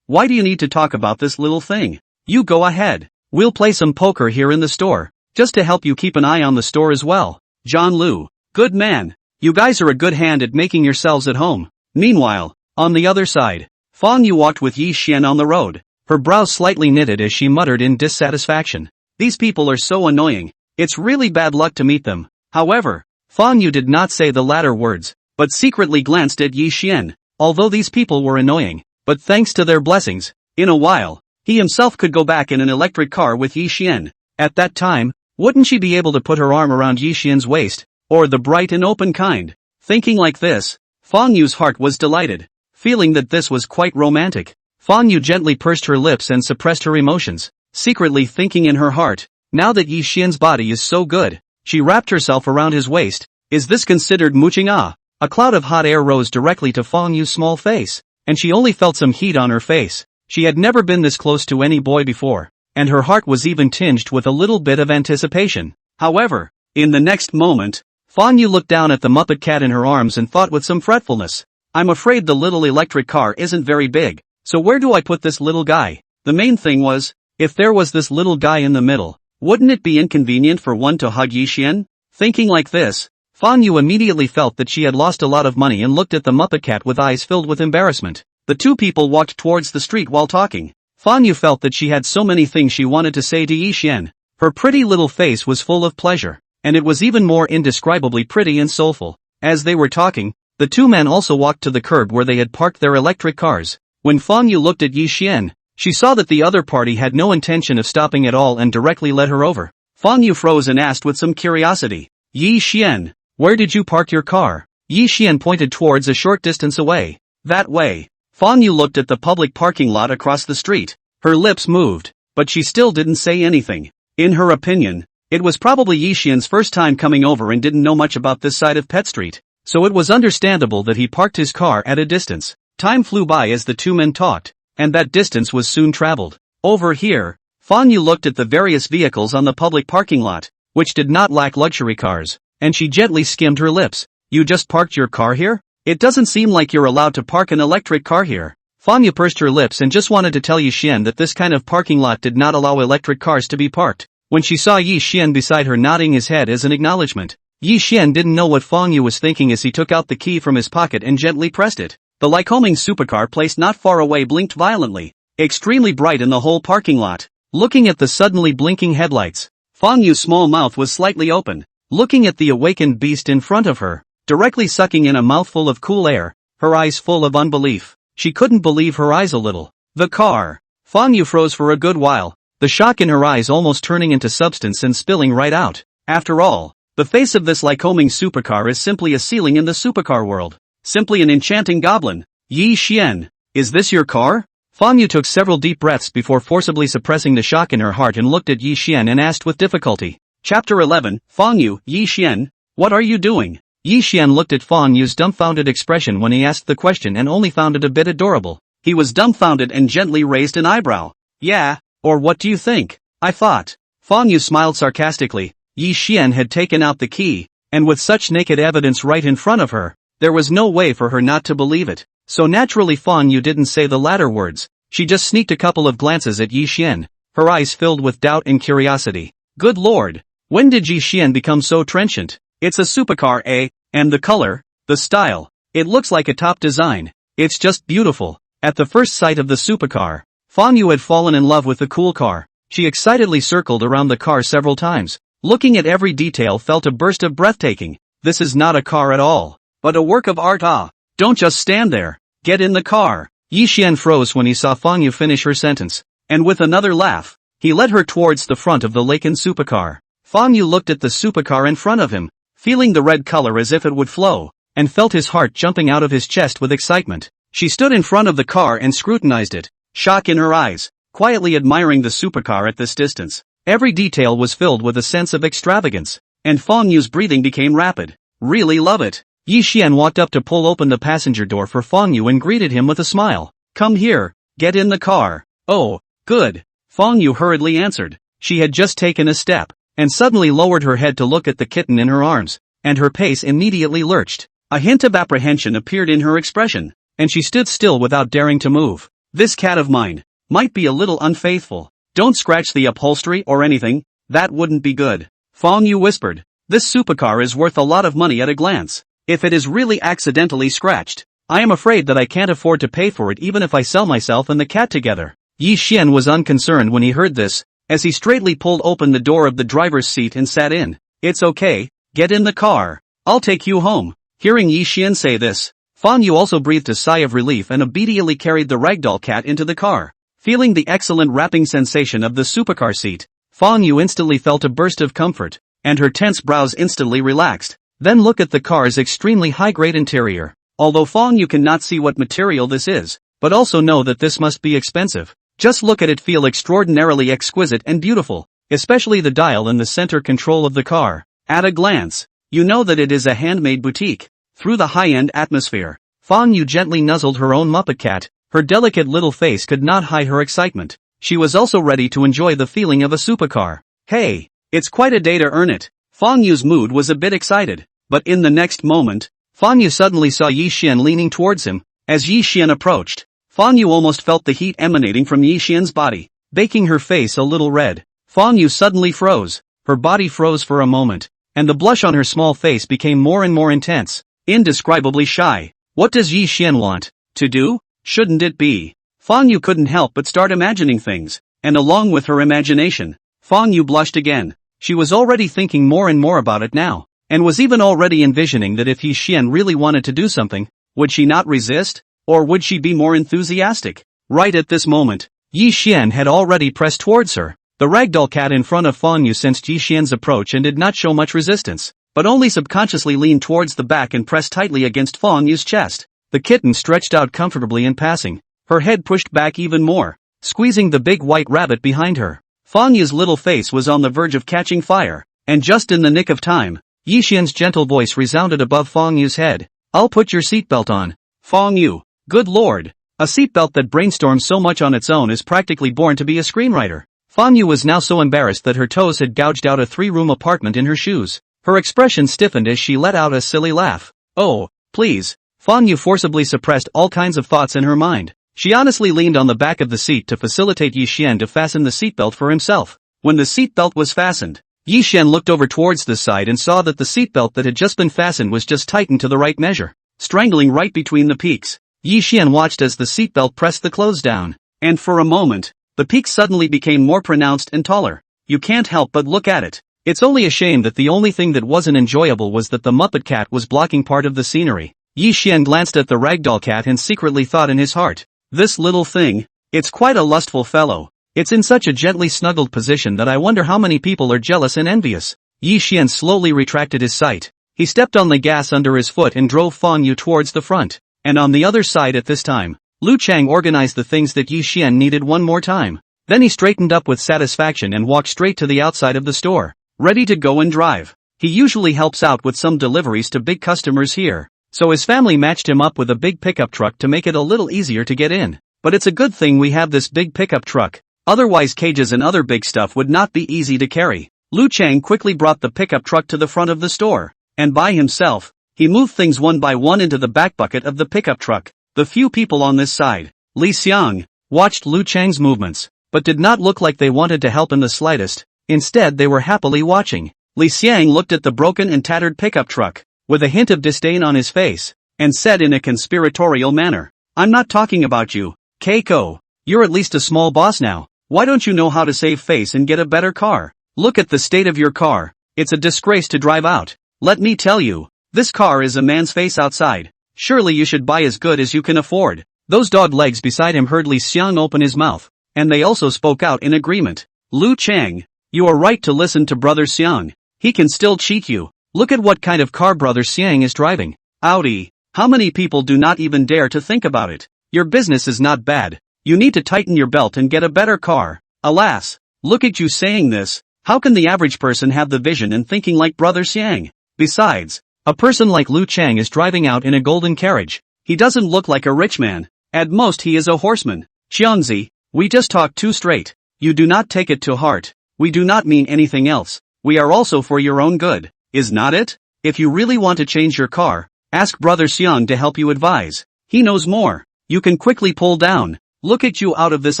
why do you need to talk about this little thing? You go ahead. We'll play some poker here in the store, just to help you keep an eye on the store as well. John Lu, good man. You guys are a good hand at making yourselves at home. Meanwhile, on the other side, Fan Yu walked with Yi Xian on the road, her brows slightly knitted as she muttered in dissatisfaction. These people are so annoying. It's really bad luck to meet them. However, Fan Yu did not say the latter words, but secretly glanced at Yi Xian. Although these people were annoying, but thanks to their blessings, in a while, he himself could go back in an electric car with Yi Xian. At that time, wouldn't she be able to put her arm around Yi Xian's waist, or the bright and open kind? Thinking like this, Fan Yu's heart was delighted, feeling that this was quite romantic. Fan Yu gently pursed her lips and suppressed her emotions, secretly thinking in her heart, now that Yi Xian's body is so good, she wrapped herself around his waist. Is this considered mooching? A cloud of hot air rose directly to Fan Yu's small face, and she only felt some heat on her face. She had never been this close to any boy before, and her heart was even tinged with a little bit of anticipation. However, in the next moment, Fan Yu looked down at the Muppet cat in her arms and thought with some fretfulness, I'm afraid the little electric car isn't very big. So where do I put this little guy? The main thing was, if there was this little guy in the middle, wouldn't it be inconvenient for one to hug Yi Xian? Thinking like this, Fan Yu immediately felt that she had lost a lot of money and looked at the Muppet cat with eyes filled with embarrassment. The two people walked towards the street while talking. Fan Yu felt that she had so many things she wanted to say to Yi Xian. Her pretty little face was full of pleasure, and it was even more indescribably pretty and soulful. As they were talking, the two men also walked to the curb where they had parked their electric cars. When Fang Yu looked at Yi Xian, she saw that the other party had no intention of stopping at all and directly led her over. Fang Yu froze and asked with some curiosity, "Yi Xian, where did you park your car?" Yi Xian pointed towards a short distance away. "That way." Fang Yu looked at the public parking lot across the street. Her lips moved, but she still didn't say anything. In her opinion, it was probably Yi Xian's first time coming over and didn't know much about this side of Pet Street, so it was understandable that he parked his car at a distance. Time flew by as the two men talked, and that distance was soon traveled. Over here, Fang Yu looked at the various vehicles on the public parking lot, which did not lack luxury cars, and she gently skimmed her lips. "You just parked your car here? It doesn't seem like you're allowed to park an electric car here." Fang Yu pursed her lips and just wanted to tell Yi Xian that this kind of parking lot did not allow electric cars to be parked. When she saw Yi Xian beside her nodding his head as an acknowledgement, Yi Xian didn't know what Fang Yu was thinking as he took out the key from his pocket and gently pressed it. The Lycoming supercar placed not far away blinked violently, extremely bright in the whole parking lot. Looking at the suddenly blinking headlights, Fang Yu's small mouth was slightly open, looking at the awakened beast in front of her, directly sucking in a mouthful of cool air, her eyes full of unbelief. She couldn't believe her eyes a little. The car. Fang Yu froze for a good while, the shock in her eyes almost turning into substance and spilling right out. After all, the face of this Lycoming supercar is simply a ceiling in the supercar world. Simply an enchanting goblin. "Yi Xian, is this your car?" Fang Yu took several deep breaths before forcibly suppressing the shock in her heart and looked at Yi Xian and asked with difficulty. Chapter 11, Fang Yu, "Yi Xian, what are you doing?" Yi Xian looked at Fang Yu's dumbfounded expression when he asked the question and only found it a bit adorable. He was dumbfounded and gently raised an eyebrow. "Yeah, or what do you think? I thought." Fang Yu smiled sarcastically. Yi Xian had taken out the key, and with such naked evidence right in front of her, there was no way for her not to believe it. So naturally Fang Yu didn't say the latter words. She just sneaked a couple of glances at Yi Xian, her eyes filled with doubt and curiosity. Good lord, when did Yi Xian become so trenchant? It's a supercar, eh? And the color, the style, it looks like a top design. It's just beautiful. At the first sight of the supercar, Fang Yu had fallen in love with the cool car. She excitedly circled around the car several times, looking at every detail, felt a burst of breathtaking. This is not a car at all, but a work of art. Ah, don't just stand there. Get in the car. Yi Xian froze when he saw Fang Yu finish her sentence, and with another laugh, he led her towards the front of the Laken supercar. Fang Yu looked at the supercar in front of him, feeling the red color as if it would flow, and felt his heart jumping out of his chest with excitement. She stood in front of the car and scrutinized it, shock in her eyes, quietly admiring the supercar at this distance. Every detail was filled with a sense of extravagance, and Fang Yu's breathing became rapid. Really love it. Yi Xian walked up to pull open the passenger door for Fang Yu and greeted him with a smile. Come here, get in the car. Oh, good. Fang Yu hurriedly answered. She had just taken a step, and suddenly lowered her head to look at the kitten in her arms, and her pace immediately lurched. A hint of apprehension appeared in her expression, and she stood still without daring to move. This cat of mine might be a little unfaithful. Don't scratch the upholstery or anything, that wouldn't be good. Fang Yu whispered. This supercar is worth a lot of money at a glance. If it is really accidentally scratched, I am afraid that I can't afford to pay for it even if I sell myself and the cat together. Yi Xian was unconcerned when he heard this, as he straightly pulled open the door of the driver's seat and sat in. It's okay, get in the car. I'll take you home. Hearing Yi Xian say this, Fang Yu also breathed a sigh of relief and obediently carried the ragdoll cat into the car. Feeling the excellent wrapping sensation of the supercar seat, Fang Yu instantly felt a burst of comfort, and her tense brows instantly relaxed. Then look at the car's extremely high-grade interior. Although Fang Yu cannot see what material this is, but also know that this must be expensive. Just look at it, feel extraordinarily exquisite and beautiful, especially the dial in the center control of the car. At a glance, you know that it is a handmade boutique. Through the high-end atmosphere, Fang Yu gently nuzzled her own Muppet cat. Her delicate little face could not hide her excitement. She was also ready to enjoy the feeling of a supercar. Hey, it's quite a day to earn it. Fang Yu's mood was a bit excited, but in the next moment, Fang Yu suddenly saw Yi Xian leaning towards him. As Yi Xian approached, Fang Yu almost felt the heat emanating from Yi Xian's body, baking her face a little red. Fang Yu suddenly froze. Her body froze for a moment, and the blush on her small face became more and more intense, indescribably shy. What does Yi Xian want to do? Shouldn't it be? Fang Yu couldn't help but start imagining things, and along with her imagination, Fang Yu blushed again. She was already thinking more and more about it now, and was even already envisioning that if Yi Xian really wanted to do something, would she not resist, or would she be more enthusiastic? Right at this moment, Yi Xian had already pressed towards her. The ragdoll cat in front of Fang Yu sensed Yi Xian's approach and did not show much resistance, but only subconsciously leaned towards the back and pressed tightly against Fang Yu's chest. The kitten stretched out comfortably in passing, her head pushed back even more, squeezing the big white rabbit behind her. Fang Yu's little face was on the verge of catching fire, and just in the nick of time, Yi Xian's gentle voice resounded above Fang Yu's head. I'll put your seatbelt on. Fang Yu, good lord. A seatbelt that brainstorms so much on its own is practically born to be a screenwriter. Fang Yu was now so embarrassed that her toes had gouged out a 3-room apartment in her shoes. Her expression stiffened as she let out a silly laugh. Oh, please. Fang Yu forcibly suppressed all kinds of thoughts in her mind. She honestly leaned on the back of the seat to facilitate Yi Xian to fasten the seatbelt for himself. When the seatbelt was fastened, Yi Xian looked over towards the side and saw that the seatbelt that had just been fastened was just tightened to the right measure, strangling right between the peaks. Yi Xian watched as the seatbelt pressed the clothes down, and for a moment, the peaks suddenly became more pronounced and taller. You can't help but look at it. It's only a shame that the only thing that wasn't enjoyable was that the Muppet cat was blocking part of the scenery. Yi Xian glanced at the ragdoll cat and secretly thought in his heart, this little thing, it's quite a lustful fellow. It's in such a gently snuggled position that I wonder how many people are jealous and envious. Yi Xian slowly retracted his sight. He stepped on the gas under his foot and drove Fang Yu towards the front. And on the other side at this time, Lu Chang organized the things that Yi Xian needed one more time. Then he straightened up with satisfaction and walked straight to the outside of the store, ready to go and drive. He usually helps out with some deliveries to big customers here, so his family matched him up with a big pickup truck to make it a little easier to get in. But it's a good thing we have this big pickup truck. Otherwise cages and other big stuff would not be easy to carry. Lu Chang quickly brought the pickup truck to the front of the store, and by himself, he moved things one by one into the back bucket of the pickup truck. The few people on this side, Li Xiang, watched Lu Chang's movements, but did not look like they wanted to help in the slightest. Instead they were happily watching. Li Xiang looked at the broken and tattered pickup truck, with a hint of disdain on his face, and said in a conspiratorial manner, I'm not talking about you, Keiko. You're at least a small boss now. Why don't you know how to save face and get a better car? Look at the state of your car. It's a disgrace to drive out. Let me tell you, this car is a man's face outside. Surely you should buy as good as you can afford. Those dog legs beside him heard Li Xiang open his mouth, and they also spoke out in agreement. Lu Chang, you are right to listen to Brother Xiang. He can still cheat you. Look at what kind of car Brother Xiang is driving. Audi. How many people do not even dare to think about it? Your business is not bad. You need to tighten your belt and get a better car. Alas, look at you saying this. How can the average person have the vision and thinking like Brother Xiang? Besides, a person like Lu Chang is driving out in a golden carriage. He doesn't look like a rich man. At most he is a horseman. Xiangzi, we just talk too straight. You do not take it to heart. We do not mean anything else. We are also for your own good, is not it? If you really want to change your car, ask Brother Xiang to help you advise. He knows more. You can quickly pull down. Look at you out of this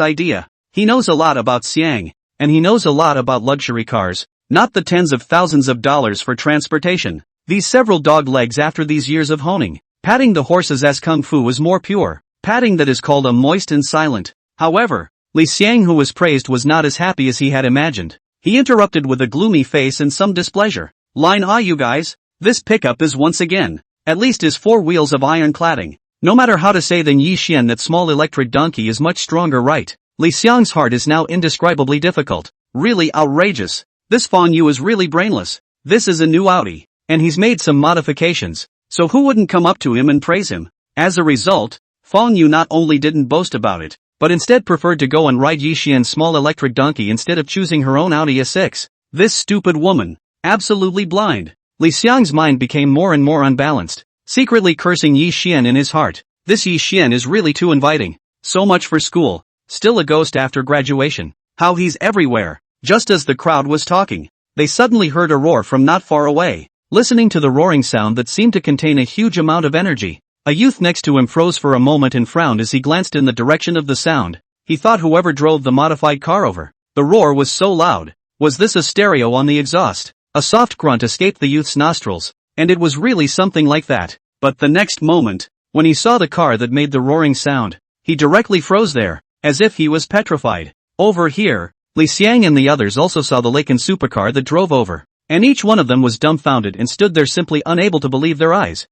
idea. He knows a lot about Xiang, and he knows a lot about luxury cars, not the tens of thousands of dollars for transportation. These several dog legs after these years of honing, patting the horses as kung fu is more pure, patting that is called a moist and silent. However, Li Xiang who was praised was not as happy as he had imagined. He interrupted with a gloomy face and some displeasure. Line ah you guys, this pickup is once again, at least is 4 wheels of iron cladding. No matter how to say then Yi Xian that small electric donkey is much stronger right. Li Xiang's heart is now indescribably difficult. Really outrageous. This Fang Yu is really brainless. This is a new Audi, and he's made some modifications, so who wouldn't come up to him and praise him? As a result, Fang Yu not only didn't boast about it, but instead preferred to go and ride Yi Xian's small electric donkey instead of choosing her own Audi A6. This stupid woman. Absolutely blind. Li Xiang's mind became more and more unbalanced, secretly cursing Yi Xian in his heart. This Yi Xian is really too inviting. So much for school. Still a ghost after graduation. How he's everywhere. Just as the crowd was talking, they suddenly heard a roar from not far away. Listening to the roaring sound that seemed to contain a huge amount of energy, a youth next to him froze for a moment and frowned as he glanced in the direction of the sound. He thought whoever drove the modified car over. The roar was so loud. Was this a stereo on the exhaust? A soft grunt escaped the youth's nostrils, and it was really something like that. But the next moment, when he saw the car that made the roaring sound, he directly froze there, as if he was petrified. Over here, Li Xiang and the others also saw the Laken supercar that drove over. And each one of them was dumbfounded and stood there simply unable to believe their eyes.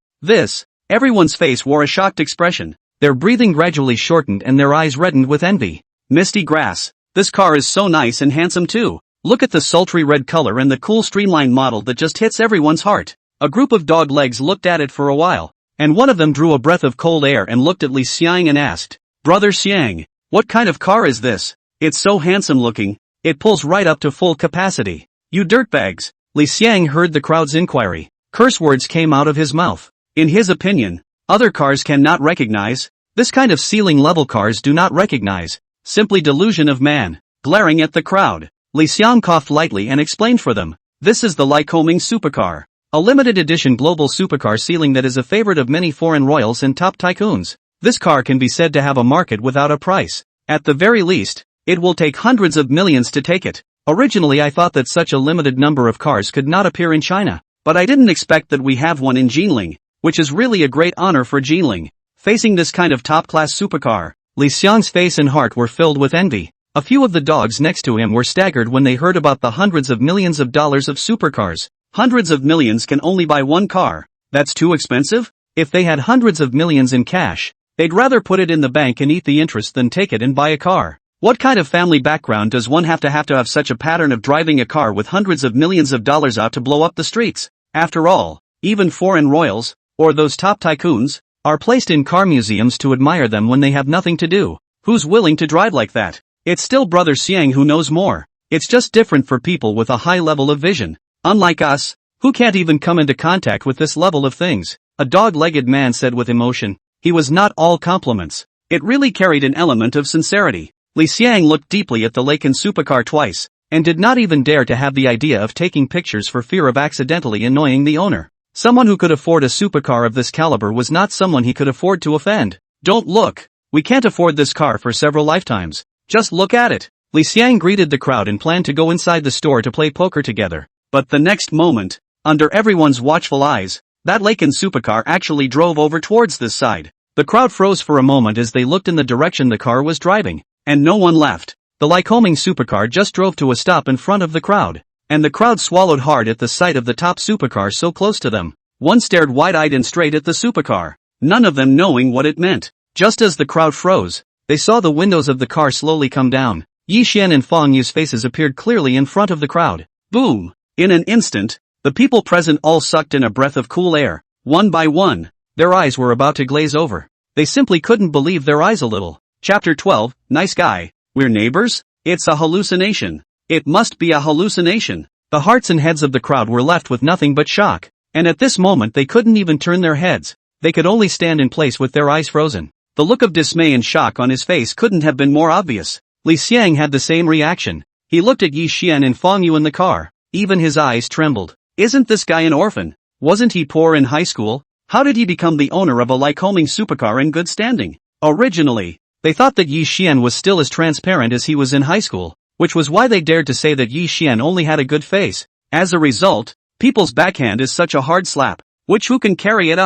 Everyone's face wore a shocked expression. Their breathing gradually shortened and their eyes reddened with envy. Misty grass. This car is so nice and handsome too. Look at the sultry red color and the cool streamlined model that just hits everyone's heart. A group of dog legs looked at it for a while, and one of them drew a breath of cold air and looked at Li Xiang and asked, "Brother Xiang, what kind of car is this? It's so handsome looking. It pulls right up to full capacity." "You dirtbags." Li Xiang heard the crowd's inquiry. Curse words came out of his mouth. In his opinion, other cars cannot recognize. This kind of ceiling-level cars do not recognize. Simply delusion of man. Glaring at the crowd, Li Xiang coughed lightly and explained for them. This is the Lycoming Supercar. A limited edition global supercar ceiling that is a favorite of many foreign royals and top tycoons. This car can be said to have a market without a price. At the very least, it will take hundreds of millions to take it. Originally I thought that such a limited number of cars could not appear in China, but I didn't expect that we have one in Jinling, which is really a great honor for Jinling. Facing this kind of top-class supercar, Li Xiang's face and heart were filled with envy. A few of the dogs next to him were staggered when they heard about the hundreds of millions of dollars of supercars. Hundreds of millions can only buy one car. That's too expensive? If they had hundreds of millions in cash, they'd rather put it in the bank and eat the interest than take it and buy a car. What kind of family background does one have to have such a pattern of driving a car with hundreds of millions of dollars out to blow up the streets? After all, even foreign royals, or those top tycoons, are placed in car museums to admire them when they have nothing to do. Who's willing to drive like that? It's still Brother Xiang who knows more. It's just different for people with a high level of vision. Unlike us, who can't even come into contact with this level of things. A dog-legged man said with emotion. He was not all compliments. It really carried an element of sincerity. Li Xiang looked deeply at the Laken supercar twice, and did not even dare to have the idea of taking pictures for fear of accidentally annoying the owner. Someone who could afford a supercar of this caliber was not someone he could afford to offend. Don't look. We can't afford this car for several lifetimes. Just look at it. Li Xiang greeted the crowd and planned to go inside the store to play poker together. But the next moment, under everyone's watchful eyes, that Laken supercar actually drove over towards this side. The crowd froze for a moment as they looked in the direction the car was driving, and no one left. The Lycoming supercar just drove to a stop in front of the crowd, and the crowd swallowed hard at the sight of the top supercar so close to them. One stared wide-eyed and straight at the supercar, none of them knowing what it meant. Just as the crowd froze, they saw the windows of the car slowly come down. Yi Xian and Feng Yu's faces appeared clearly in front of the crowd. Boom! In an instant, the people present all sucked in a breath of cool air. One by one, their eyes were about to glaze over. They simply couldn't believe their eyes a little. Chapter 12, Nice Guy. We're neighbors? It's a hallucination. It must be a hallucination. The hearts and heads of the crowd were left with nothing but shock. And at this moment they couldn't even turn their heads. They could only stand in place with their eyes frozen. The look of dismay and shock on his face couldn't have been more obvious. Li Xiang had the same reaction. He looked at Yi Xian and Feng Yu in the car. Even his eyes trembled. Isn't this guy an orphan? Wasn't he poor in high school? How did he become the owner of a Lycoming supercar in good standing? Originally, they thought that Yi Xian was still as transparent as he was in high school, which was why they dared to say that Yi Xian only had a good face. As a result, people's backhand is such a hard slap, which who can carry it?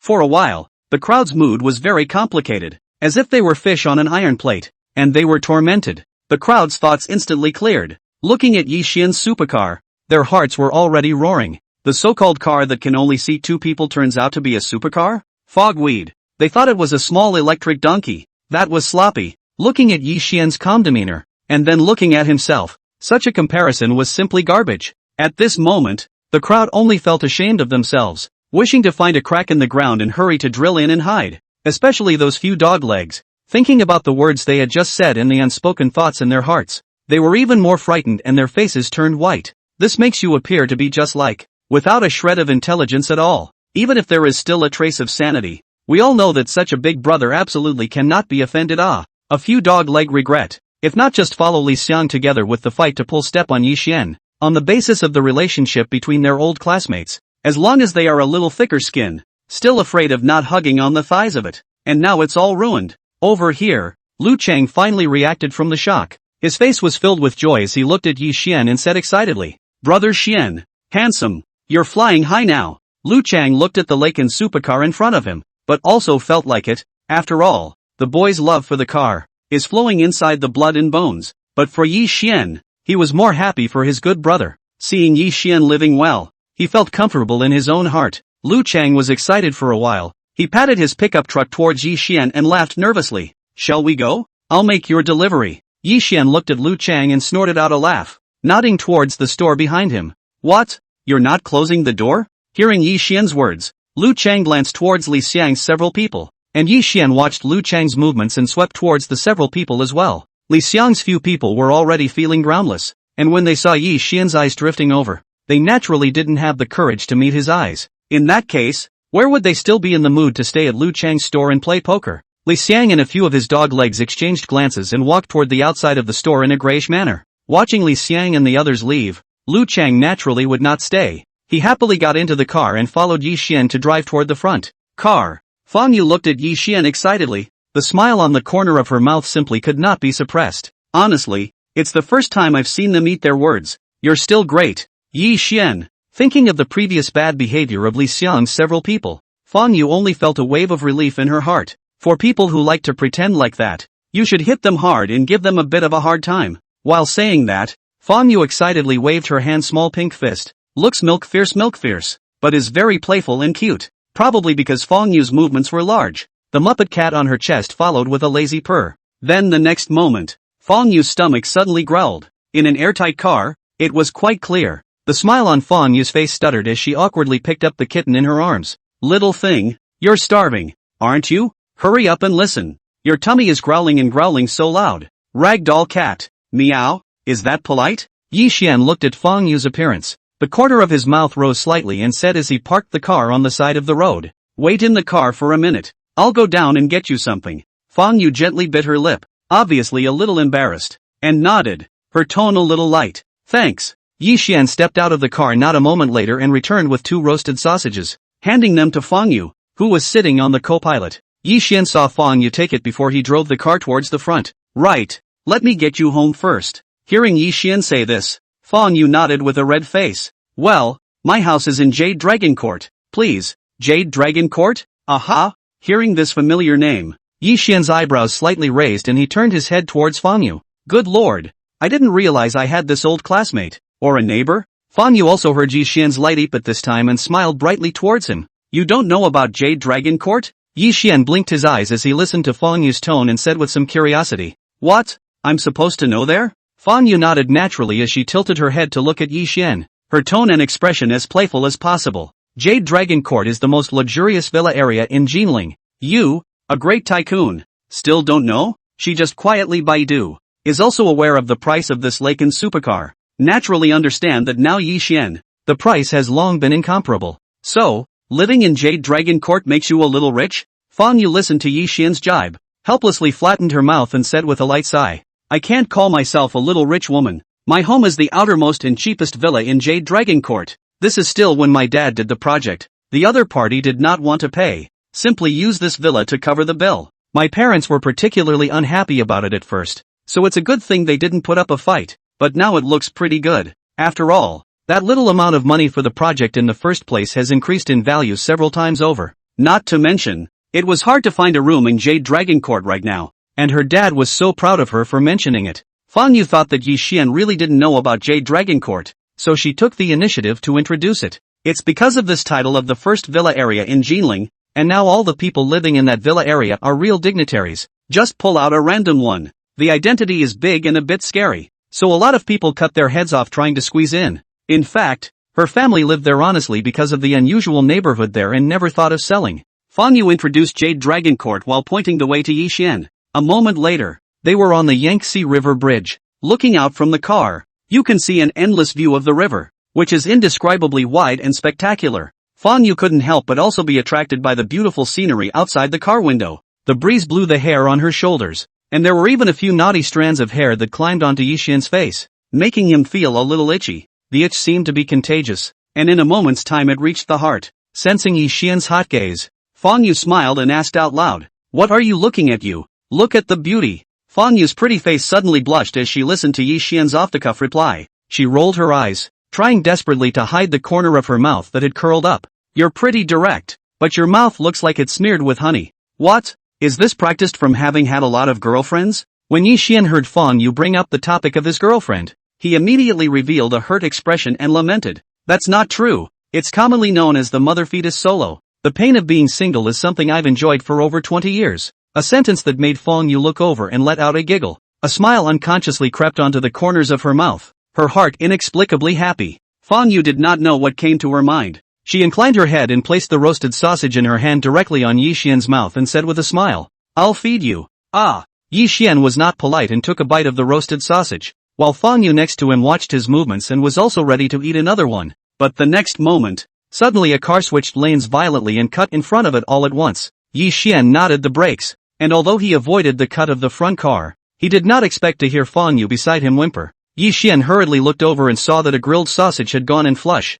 For a while, the crowd's mood was very complicated, as if they were fish on an iron plate, and they were tormented. The crowd's thoughts instantly cleared. Looking at Yi Xian's supercar, their hearts were already roaring. The so-called car that can only seat two people turns out to be a supercar? Fogweed. They thought it was a small electric donkey. That was sloppy. Looking at Yi Xian's calm demeanor, and then looking at himself, such a comparison was simply garbage. At this moment, the crowd only felt ashamed of themselves, wishing to find a crack in the ground and hurry to drill in and hide, especially those few dog legs. Thinking about the words they had just said and the unspoken thoughts in their hearts, they were even more frightened and their faces turned white. This makes you appear to be just like, without a shred of intelligence at all. Even if there is still a trace of sanity, we all know that such a big brother absolutely cannot be offended. A few dog-leg regret, if not just follow Li Xiang together with the fight to pull step on Yi Xian, on the basis of the relationship between their old classmates, as long as they are a little thicker skin, still afraid of not hugging on the thighs of it, and now it's all ruined. Over here, Lu Chang finally reacted from the shock. His face was filled with joy as he looked at Yi Xian and said excitedly, "Brother Xian, handsome, you're flying high now." Lu Chang looked at the Laken supercar in front of him, but also felt like it. After all, the boy's love for the car is flowing inside the blood and bones. But for Yi Xian, he was more happy for his good brother. Seeing Yi Xian living well, he felt comfortable in his own heart. Lu Chang was excited for a while. He patted his pickup truck towards Yi Xian and laughed nervously. Shall we go? I'll make your delivery. Yi Xian looked at Lu Chang and snorted out a laugh, nodding towards the store behind him. What? You're not closing the door? Hearing Yi Xian's words, Lu Chang glanced towards Li Xiang's several people, and Yi Xian watched Lu Chang's movements and swept towards the several people as well. Li Xiang's few people were already feeling groundless, and when they saw Yi Xian's eyes drifting over, they naturally didn't have the courage to meet his eyes. In that case, where would they still be in the mood to stay at Lu Chang's store and play poker? Li Xiang and a few of his dog legs exchanged glances and walked toward the outside of the store in a grayish manner. Watching Li Xiang and the others leave, Lu Chang naturally would not stay. He happily got into the car and followed Yi Xian to drive toward the front car. Fang Yu looked at Yi Xian excitedly. The smile on the corner of her mouth simply could not be suppressed. Honestly, it's the first time I've seen them eat their words. You're still great, Yi Xian. Thinking of the previous bad behavior of Li Xiang's several people, Fang Yu only felt a wave of relief in her heart. For people who like to pretend like that, you should hit them hard and give them a bit of a hard time. While saying that, Fang Yu excitedly waved her hand small pink fist. Looks milk fierce, but is very playful and cute. Probably because Fang Yu's movements were large. The Muppet cat on her chest followed with a lazy purr. Then the next moment, Fang Yu's stomach suddenly growled. In an airtight car, it was quite clear. The smile on Fang Yu's face stuttered as she awkwardly picked up the kitten in her arms. Little thing, you're starving, aren't you? Hurry up and listen. Your tummy is growling and growling so loud. Ragdoll cat. Meow. Is that polite? Yi Xian looked at Fang Yu's appearance. The corner of his mouth rose slightly and said as he parked the car on the side of the road. Wait in the car for a minute. I'll go down and get you something. Fang Yu gently bit her lip, obviously a little embarrassed, and nodded, her tone a little light. Thanks. Yi Xian stepped out of the car not a moment later and returned with 2 roasted sausages, handing them to Fang Yu, who was sitting on the co-pilot. Yi Xian saw Fang Yu take it before he drove the car towards the front. Right. Let me get you home first. Hearing Yi Xian say this, Fang Yu nodded with a red face. Well, my house is in Jade Dragon Court. Please, Jade Dragon Court? Aha! Hearing this familiar name, Yi Xian's eyebrows slightly raised and he turned his head towards Fang Yu. Good lord! I didn't realize I had this old classmate. Or a neighbor? Fang Yu also heard Yi Xian's light eep at this time and smiled brightly towards him. You don't know about Jade Dragon Court? Yi Xian blinked his eyes as he listened to Fang Yu's tone and said with some curiosity. What? I'm supposed to know there? Fang Yu nodded naturally as she tilted her head to look at Yi Xian, her tone and expression as playful as possible. Jade Dragon Court is the most luxurious villa area in Jinling. You, a great tycoon, still don't know? She just quietly Baidu, is also aware of the price of this lake and Supercar. Naturally understand that now Yi Xian, the price has long been incomparable. So, living in Jade Dragon Court makes you a little rich? Fang Yu listened to Yi Xian's jibe, helplessly flattened her mouth and said with a light sigh. I can't call myself a little rich woman. My home is the outermost and cheapest villa in Jade Dragon Court. This is still when my dad did the project. The other party did not want to pay. Simply use this villa to cover the bill. My parents were particularly unhappy about it at first, so it's a good thing they didn't put up a fight. But now it looks pretty good. After all, that little amount of money for the project in the first place has increased in value several times over. Not to mention, it was hard to find a room in Jade Dragon Court right now, and her dad was so proud of her for mentioning it. Fang Yu thought that Yi Xian really didn't know about Jade Dragon Court, so she took the initiative to introduce it. It's because of this title of the first villa area in Jinling, and now all the people living in that villa area are real dignitaries. Just pull out a random one. The identity is big and a bit scary. So a lot of people cut their heads off trying to squeeze in. In fact, her family lived there honestly because of the unusual neighborhood there and never thought of selling. Fang Yu introduced Jade Dragon Court while pointing the way to Yi Xian. A moment later, they were on the Yangtze River Bridge. Looking out from the car, you can see an endless view of the river, which is indescribably wide and spectacular. Fang Yu couldn't help but also be attracted by the beautiful scenery outside the car window. The breeze blew the hair on her shoulders, and there were even a few knotty strands of hair that climbed onto Yi Xian's face, making him feel a little itchy. The itch seemed to be contagious, and in a moment's time it reached the heart. Sensing Yi Xian's hot gaze, Fang Yu smiled and asked out loud, "What are you looking at you? Look at the beauty." Fang Yu's pretty face suddenly blushed as she listened to Yi Xian's off-the-cuff reply. She rolled her eyes, trying desperately to hide the corner of her mouth that had curled up. "You're pretty direct, but your mouth looks like it's smeared with honey. What? Is this practiced from having had a lot of girlfriends?" When Yi Xian heard Fang Yu bring up the topic of his girlfriend, he immediately revealed a hurt expression and lamented. That's not true. It's commonly known as the mother fetus solo. The pain of being single is something I've enjoyed for over 20 years. A sentence that made Fang Yu look over and let out a giggle. A smile unconsciously crept onto the corners of her mouth, her heart inexplicably happy. Fang Yu did not know what came to her mind. She inclined her head and placed the roasted sausage in her hand directly on Yi Xian's mouth and said with a smile, I'll feed you. Ah! Yi Xian was not polite and took a bite of the roasted sausage, while Fang Yu next to him watched his movements and was also ready to eat another one. But the next moment, suddenly a car switched lanes violently and cut in front of it all at once. Yi Xian knotted the brakes, and although he avoided the cut of the front car, he did not expect to hear Fang Yu beside him whimper. Yi Xian hurriedly looked over and saw that a grilled sausage had gone in flush.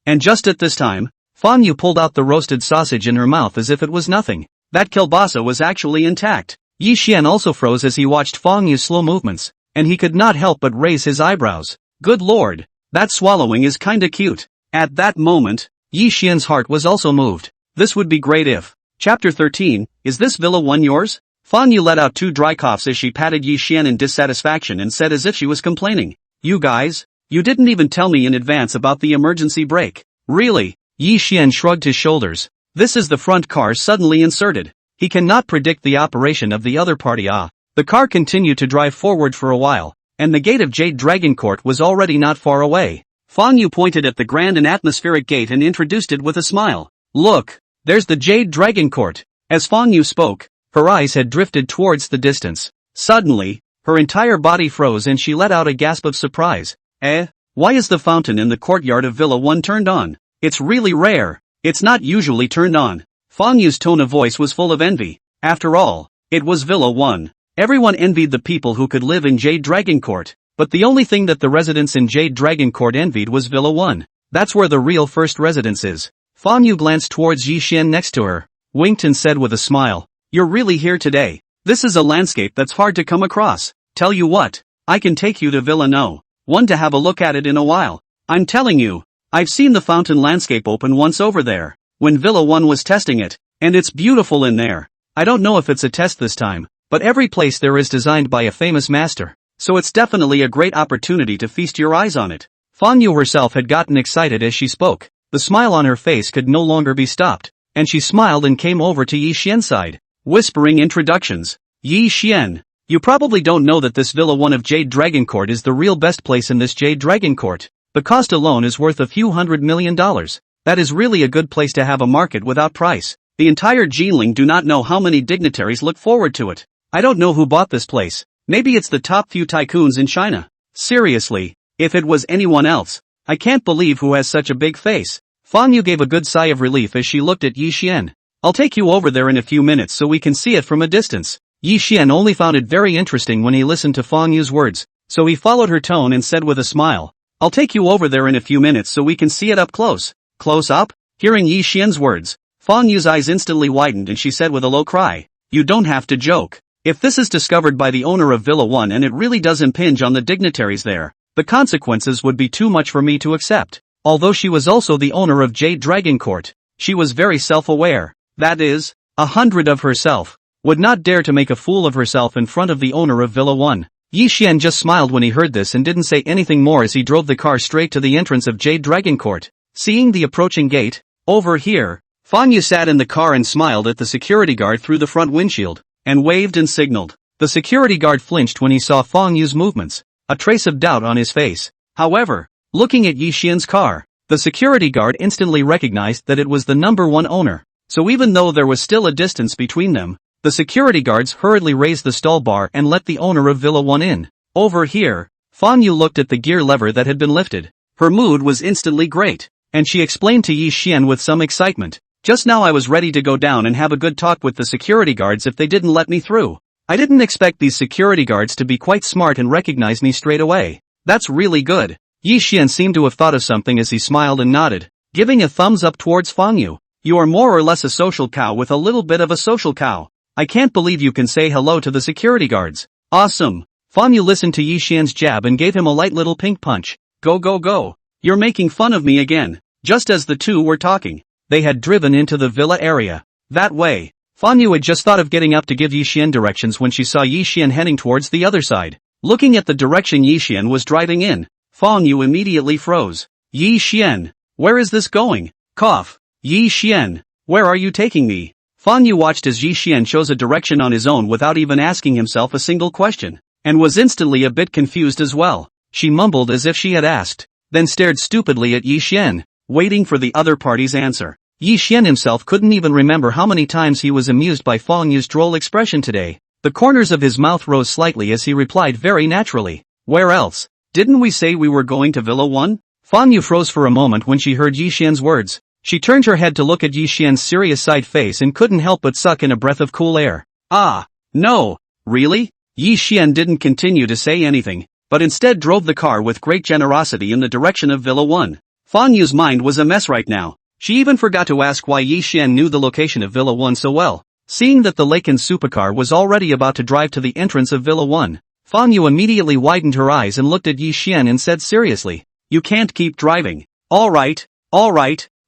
And just at this time, Fang Yu pulled out the roasted sausage in her mouth as if it was nothing. That kielbasa was actually intact. Yi Xian also froze as he watched Fang Yu's slow movements, and he could not help but raise his eyebrows. Good lord, that swallowing is kinda cute. At that moment, Yi Xian's heart was also moved. This would be great if. Chapter 13, Is this Villa 1 yours? Fang Yu let out 2 dry coughs as she patted Yi Xian in dissatisfaction and said as if she was complaining. You guys? You didn't even tell me in advance about the emergency brake. Really? Yi Xian shrugged his shoulders. This is the front car suddenly inserted. He cannot predict the operation of the other party. The car continued to drive forward for a while, and the gate of Jade Dragon Court was already not far away. Fang Yu pointed at the grand and atmospheric gate and introduced it with a smile. Look, there's the Jade Dragon Court. As Fang Yu spoke, her eyes had drifted towards the distance. Suddenly, her entire body froze and she let out a gasp of surprise. Why is the fountain in the courtyard of Villa 1 turned on? It's really rare. It's not usually turned on. Fang Yu's tone of voice was full of envy. After all, it was Villa 1. Everyone envied the people who could live in Jade Dragon Court, but the only thing that the residents in Jade Dragon Court envied was Villa 1. That's where the real first residence is. Fang Yu glanced towards Yi Xian next to her, winked and said with a smile, You're really here today. This is a landscape that's hard to come across. Tell you what, I can take you to Villa No. 1 to have a look at it in a while. I'm telling you, I've seen the fountain landscape open once over there, when Villa 1 was testing it, and it's beautiful in there. I don't know if it's a test this time, but every place there is designed by a famous master, so it's definitely a great opportunity to feast your eyes on it. Fang Yu herself had gotten excited as she spoke. The smile on her face could no longer be stopped, and she smiled and came over to Yi Xian's side, whispering introductions. Yi Xian, you probably don't know that this Villa 1 of Jade Dragon Court is the real best place in this Jade Dragon Court. The cost alone is worth a few $100 million. That is really a good place to have a market without price. The entire Jinling do not know how many dignitaries look forward to it. I don't know who bought this place. Maybe it's the top few tycoons in China. Seriously, if it was anyone else, I can't believe who has such a big face. Fang Yu gave a good sigh of relief as she looked at Yi Xian. I'll take you over there in a few minutes so we can see it from a distance. Yi Xian only found it very interesting when he listened to Fang Yu's words, so he followed her tone and said with a smile, I'll take you over there in a few minutes so we can see it up close. Close up? Hearing Yi Xian's words, Fang Yu's eyes instantly widened and she said with a low cry, You don't have to joke. If this is discovered by the owner of Villa 1 and it really does impinge on the dignitaries there, the consequences would be too much for me to accept. Although she was also the owner of Jade Dragon Court, she was very self-aware. That is, 100 of herself. Would not dare to make a fool of herself in front of the owner of Villa 1. Yi Xian just smiled when he heard this and didn't say anything more as he drove the car straight to the entrance of Jade Dragon Court. Seeing the approaching gate, over here, Fang Yu sat in the car and smiled at the security guard through the front windshield, and waved and signaled. The security guard flinched when he saw Fang Yu's movements, a trace of doubt on his face. However, looking at Yi Xian's car, the security guard instantly recognized that it was the number 1 owner, so even though there was still a distance between them, the security guards hurriedly raised the stall bar and let the owner of Villa 1 in. Over here, Fang Yu looked at the gear lever that had been lifted. Her mood was instantly great, and she explained to Yi Xian with some excitement. Just now I was ready to go down and have a good talk with the security guards if they didn't let me through. I didn't expect these security guards to be quite smart and recognize me straight away. That's really good. Yi Xian seemed to have thought of something as he smiled and nodded, giving a thumbs up towards Fang Yu. You are more or less a social cow with a little bit of a social cow. I can't believe you can say hello to the security guards. Awesome. Fang Yu listened to Yi Xian's jab and gave him a light little pink punch. Go go go. You're making fun of me again. Just as the two were talking, they had driven into the villa area. That way, Fan Yu had just thought of getting up to give Yi Xian directions when she saw Yi Xian heading towards the other side. Looking at the direction Yi Xian was driving in, Fan Yu immediately froze. Yi Xian, where is this going? Cough. Yi Xian, where are you taking me? Fan Yu watched as Yi Xian chose a direction on his own without even asking himself a single question, and was instantly a bit confused as well. She mumbled as if she had asked, then stared stupidly at Yi Xian, waiting for the other party's answer. Yi Xian himself couldn't even remember how many times he was amused by Fan Yu's droll expression today. The corners of his mouth rose slightly as he replied very naturally, where else? Didn't we say we were going to Villa 1? Fan Yu froze for a moment when she heard Yi Xian's words. She turned her head to look at Yi Xian's serious side face and couldn't help but suck in a breath of cool air. Ah, no, really? Yi Xian didn't continue to say anything, but instead drove the car with great generosity in the direction of Villa 1. Fan Yu's mind was a mess right now. She even forgot to ask why Yi Xian knew the location of Villa 1 so well. Seeing that the awakens Supercar was already about to drive to the entrance of Villa 1, Fan Yu immediately widened her eyes and looked at Yi Xian and said seriously, you can't keep driving. Alright,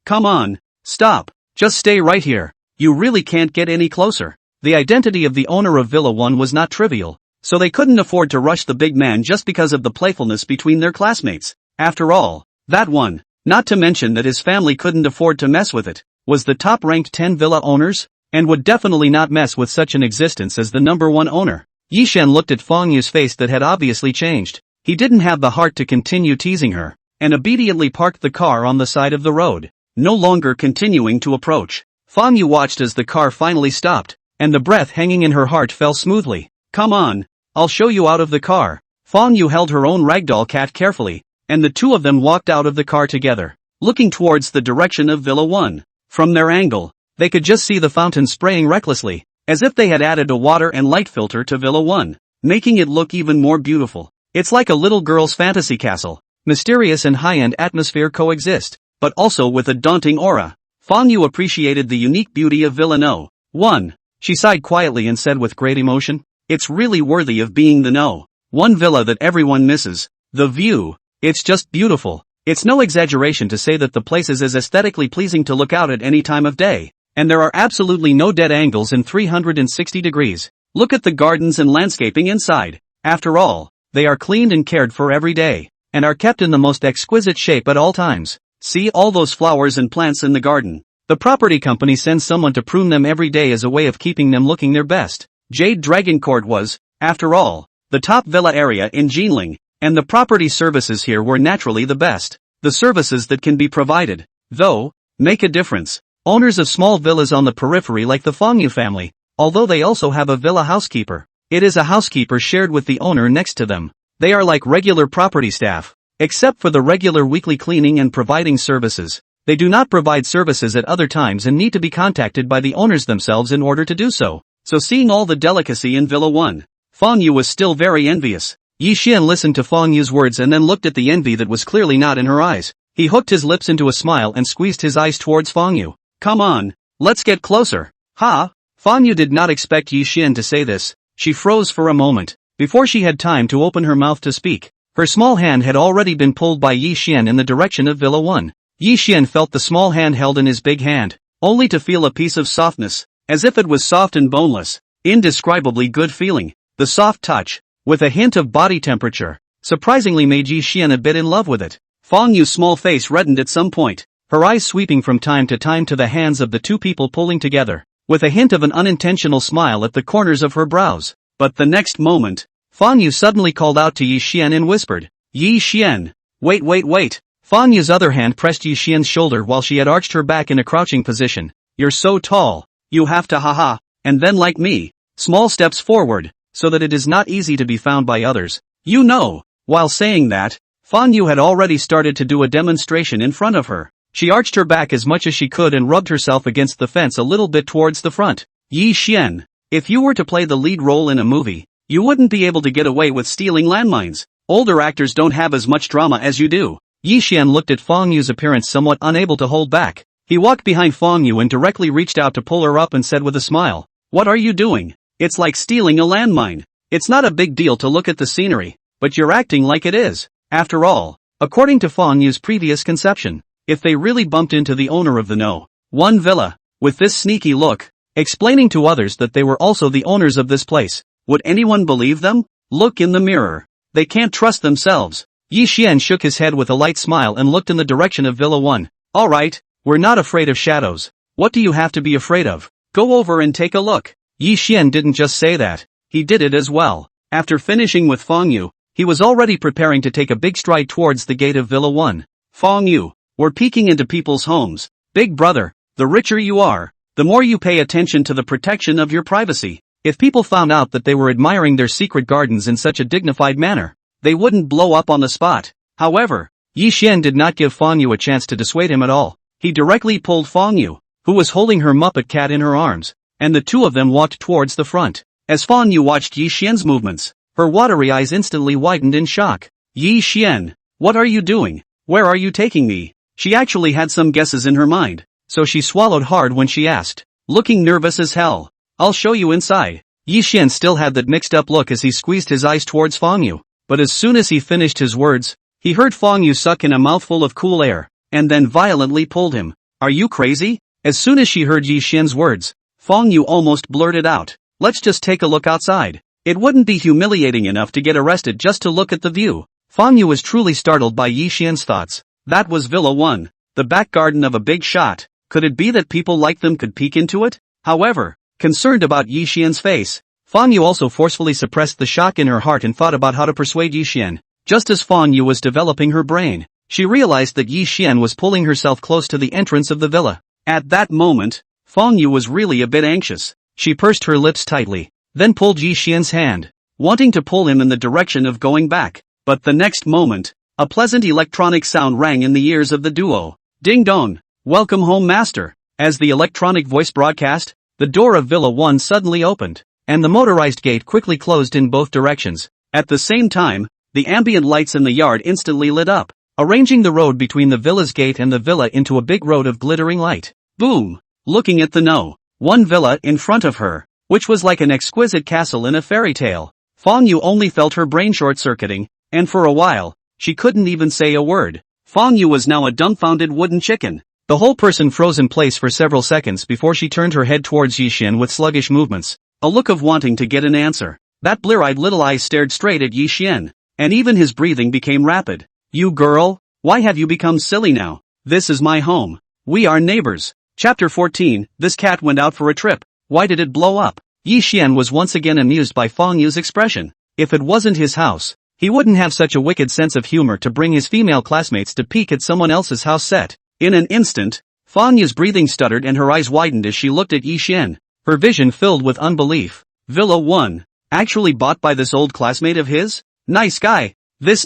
come on, stop, just stay right here. You really can't get any closer. The identity of the owner of Villa 1 was not trivial, so they couldn't afford to rush the big man just because of the playfulness between their classmates. After all, that one, not to mention that his family couldn't afford to mess with it, was the top-ranked 10 villa owners, and would definitely not mess with such an existence as the number 1 owner. Yi Xian looked at Fan Yu's face that had obviously changed. He didn't have the heart to continue teasing her, and obediently parked the car on the side of the road, no longer continuing to approach. Fan Yu watched as the car finally stopped, and the breath hanging in her heart fell smoothly. Come on, I'll show you out of the car. Fan Yu held her own ragdoll cat carefully, and the two of them walked out of the car together, looking towards the direction of Villa 1. From their angle, they could just see the fountain spraying recklessly, as if they had added a water and light filter to Villa 1, making it look even more beautiful. It's like a little girl's fantasy castle. Mysterious and high-end atmosphere coexist, but also with a daunting aura. Fan Yu appreciated the unique beauty of Villa No. 1. She sighed quietly and said with great emotion, it's really worthy of being the No. 1 villa that everyone misses. The view, it's just beautiful. It's no exaggeration to say that the place is as aesthetically pleasing to look out at any time of day, and there are absolutely no dead angles in 360 degrees. Look at the gardens and landscaping inside. After all, they are cleaned and cared for every day, and are kept in the most exquisite shape at all times. See all those flowers and plants in the garden. The property company sends someone to prune them every day as a way of keeping them looking their best. Jade Dragon Court was, after all, the top villa area in Jinling, and the property services here were naturally the best. The services that can be provided, though, make a difference. Owners of small villas on the periphery like the Fan Yu family, although they also have a villa housekeeper. It is a housekeeper shared with the owner next to them. They are like regular property staff, except for the regular weekly cleaning and providing services. They do not provide services at other times and need to be contacted by the owners themselves in order to do so. So seeing all the delicacy in Villa 1, Fan Yu was still very envious. Yi Xian listened to Fan Yu's words and then looked at the envy that was clearly not in her eyes. He hooked his lips into a smile and squeezed his eyes towards Fan Yu. Come on, let's get closer. Ha! Fan Yu did not expect Yi Xian to say this. She froze for a moment, before she had time to open her mouth to speak. Her small hand had already been pulled by Yi Xian in the direction of Villa 1. Yi Xian felt the small hand held in his big hand, only to feel a piece of softness, as if it was soft and boneless. Indescribably good feeling. The soft touch, with a hint of body temperature, surprisingly made Yi Xian a bit in love with it. Fan Yu's small face reddened at some point, her eyes sweeping from time to time to the hands of the two people pulling together, with a hint of an unintentional smile at the corners of her brows. But the next moment, Fan Yu suddenly called out to Yi Xian and whispered, Yi Xian, wait. Fan Yu's other hand pressed Yi Xian's shoulder while she had arched her back in a crouching position. You're so tall, you have to haha, and then like me, small steps forward, so that it is not easy to be found by others. You know. While saying that, Fan Yu had already started to do a demonstration in front of her. She arched her back as much as she could and rubbed herself against the fence a little bit towards the front. Yi Xian, if you were to play the lead role in a movie, you wouldn't be able to get away with stealing landmines. Older actors don't have as much drama as you do. Yi Xian looked at Fan Yu's appearance somewhat unable to hold back. He walked behind Fan Yu and directly reached out to pull her up and said with a smile, What are you doing? It's like stealing a landmine. It's not a big deal to look at the scenery, but you're acting like it is. After all, according to Fan Yu's previous conception, if they really bumped into the owner of the No. 1 villa, with this sneaky look, explaining to others that they were also the owners of this place. Would anyone believe them? Look in the mirror. They can't trust themselves. Yi Xian shook his head with a light smile and looked in the direction of Villa 1. Alright, we're not afraid of shadows. What do you have to be afraid of? Go over and take a look. Yi Xian didn't just say that, he did it as well. After finishing with Feng Yu, he was already preparing to take a big stride towards the gate of Villa 1. Feng Yu, we're peeking into people's homes. Big brother, the richer you are, the more you pay attention to the protection of your privacy. If people found out that they were admiring their secret gardens in such a dignified manner, they wouldn't blow up on the spot. However, Yi Xian did not give Feng Yu a chance to dissuade him at all. He directly pulled Feng Yu, who was holding her Muppet cat in her arms, and the two of them walked towards the front. As Feng Yu watched Yi Xian's movements, her watery eyes instantly widened in shock. Yi Xian, what are you doing? Where are you taking me? She actually had some guesses in her mind, so she swallowed hard when she asked, looking nervous as hell. I'll show you inside. Yi Xian still had that mixed up look as he squeezed his eyes towards Feng Yu, but as soon as he finished his words, he heard Feng Yu suck in a mouthful of cool air, and then violently pulled him. Are you crazy? As soon as she heard Yi Xian's words, Feng Yu almost blurted out, let's just take a look outside. It wouldn't be humiliating enough to get arrested just to look at the view. Feng Yu was truly startled by Yi Xian's thoughts. That was Villa 1, the back garden of a big shot. Could it be that people like them could peek into it? However, concerned about Yi Xian's face, Feng Yu also forcefully suppressed the shock in her heart and thought about how to persuade Yi Xian. Just as Feng Yu was developing her brain, she realized that Yi Xian was pulling herself close to the entrance of the villa. At that moment, Feng Yu was really a bit anxious. She pursed her lips tightly, then pulled Yi Xian's hand, wanting to pull him in the direction of going back. But the next moment, a pleasant electronic sound rang in the ears of the duo. Ding dong, welcome home master. As the electronic voice broadcast, the door of Villa 1 suddenly opened, and the motorized gate quickly closed in both directions. At the same time, the ambient lights in the yard instantly lit up, arranging the road between the villa's gate and the villa into a big road of glittering light. Boom! Looking at the one villa in front of her, which was like an exquisite castle in a fairy tale, Feng Yu only felt her brain short-circuiting, and for a while, she couldn't even say a word. Feng Yu was now a dumbfounded wooden chicken. The whole person froze in place for several seconds before she turned her head towards Yi Xian with sluggish movements, a look of wanting to get an answer. That blear-eyed little eyes stared straight at Yi Xian, and even his breathing became rapid. You girl, why have you become silly now? This is my home. We are neighbors. Chapter 14, this cat went out for a trip. Why did it blow up? Yi Xian was once again amused by Feng Yu's expression. If it wasn't his house, he wouldn't have such a wicked sense of humor to bring his female classmates to peek at someone else's house set. In an instant, Feng Yu's breathing stuttered and her eyes widened as she looked at Yi Xian, her vision filled with unbelief. Villa 1, actually bought by this old classmate of his? Nice guy. This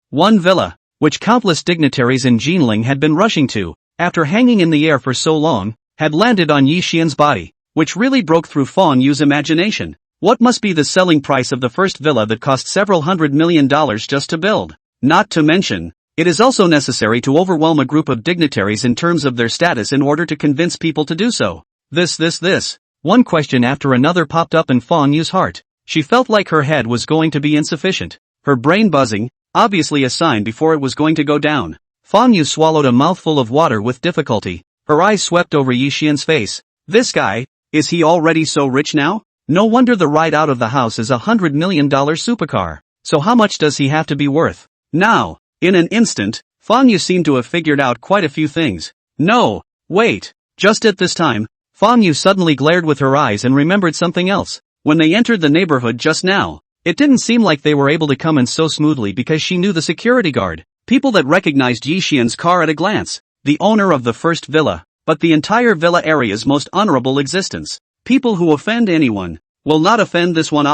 one villa, which countless dignitaries in Jinling had been rushing to, after hanging in the air for so long, had landed on Yi Xian's body, which really broke through Feng Yu's imagination. What must be the selling price of the first villa that cost several $100 million just to build? Not to mention, it is also necessary to overwhelm a group of dignitaries in terms of their status in order to convince people to do so. This. One question after another popped up in Feng Yu's heart. She felt like her head was going to be insufficient. Her brain buzzing, obviously a sign before it was going to go down. Feng Yu swallowed a mouthful of water with difficulty. Her eyes swept over Yi Xian's face. This guy, is he already so rich now? No wonder the ride out of the house is $100 million supercar. So how much does he have to be worth? Now, in an instant, Feng Yu seemed to have figured out quite a few things. No, wait. Just at this time, Feng Yu suddenly glared with her eyes and remembered something else. When they entered the neighborhood just now, it didn't seem like they were able to come in so smoothly because she knew the security guard. People that recognized Yi Xian's car at a glance. The owner of the first villa, but the entire villa area's most honorable existence. People who offend anyone, will not offend this one.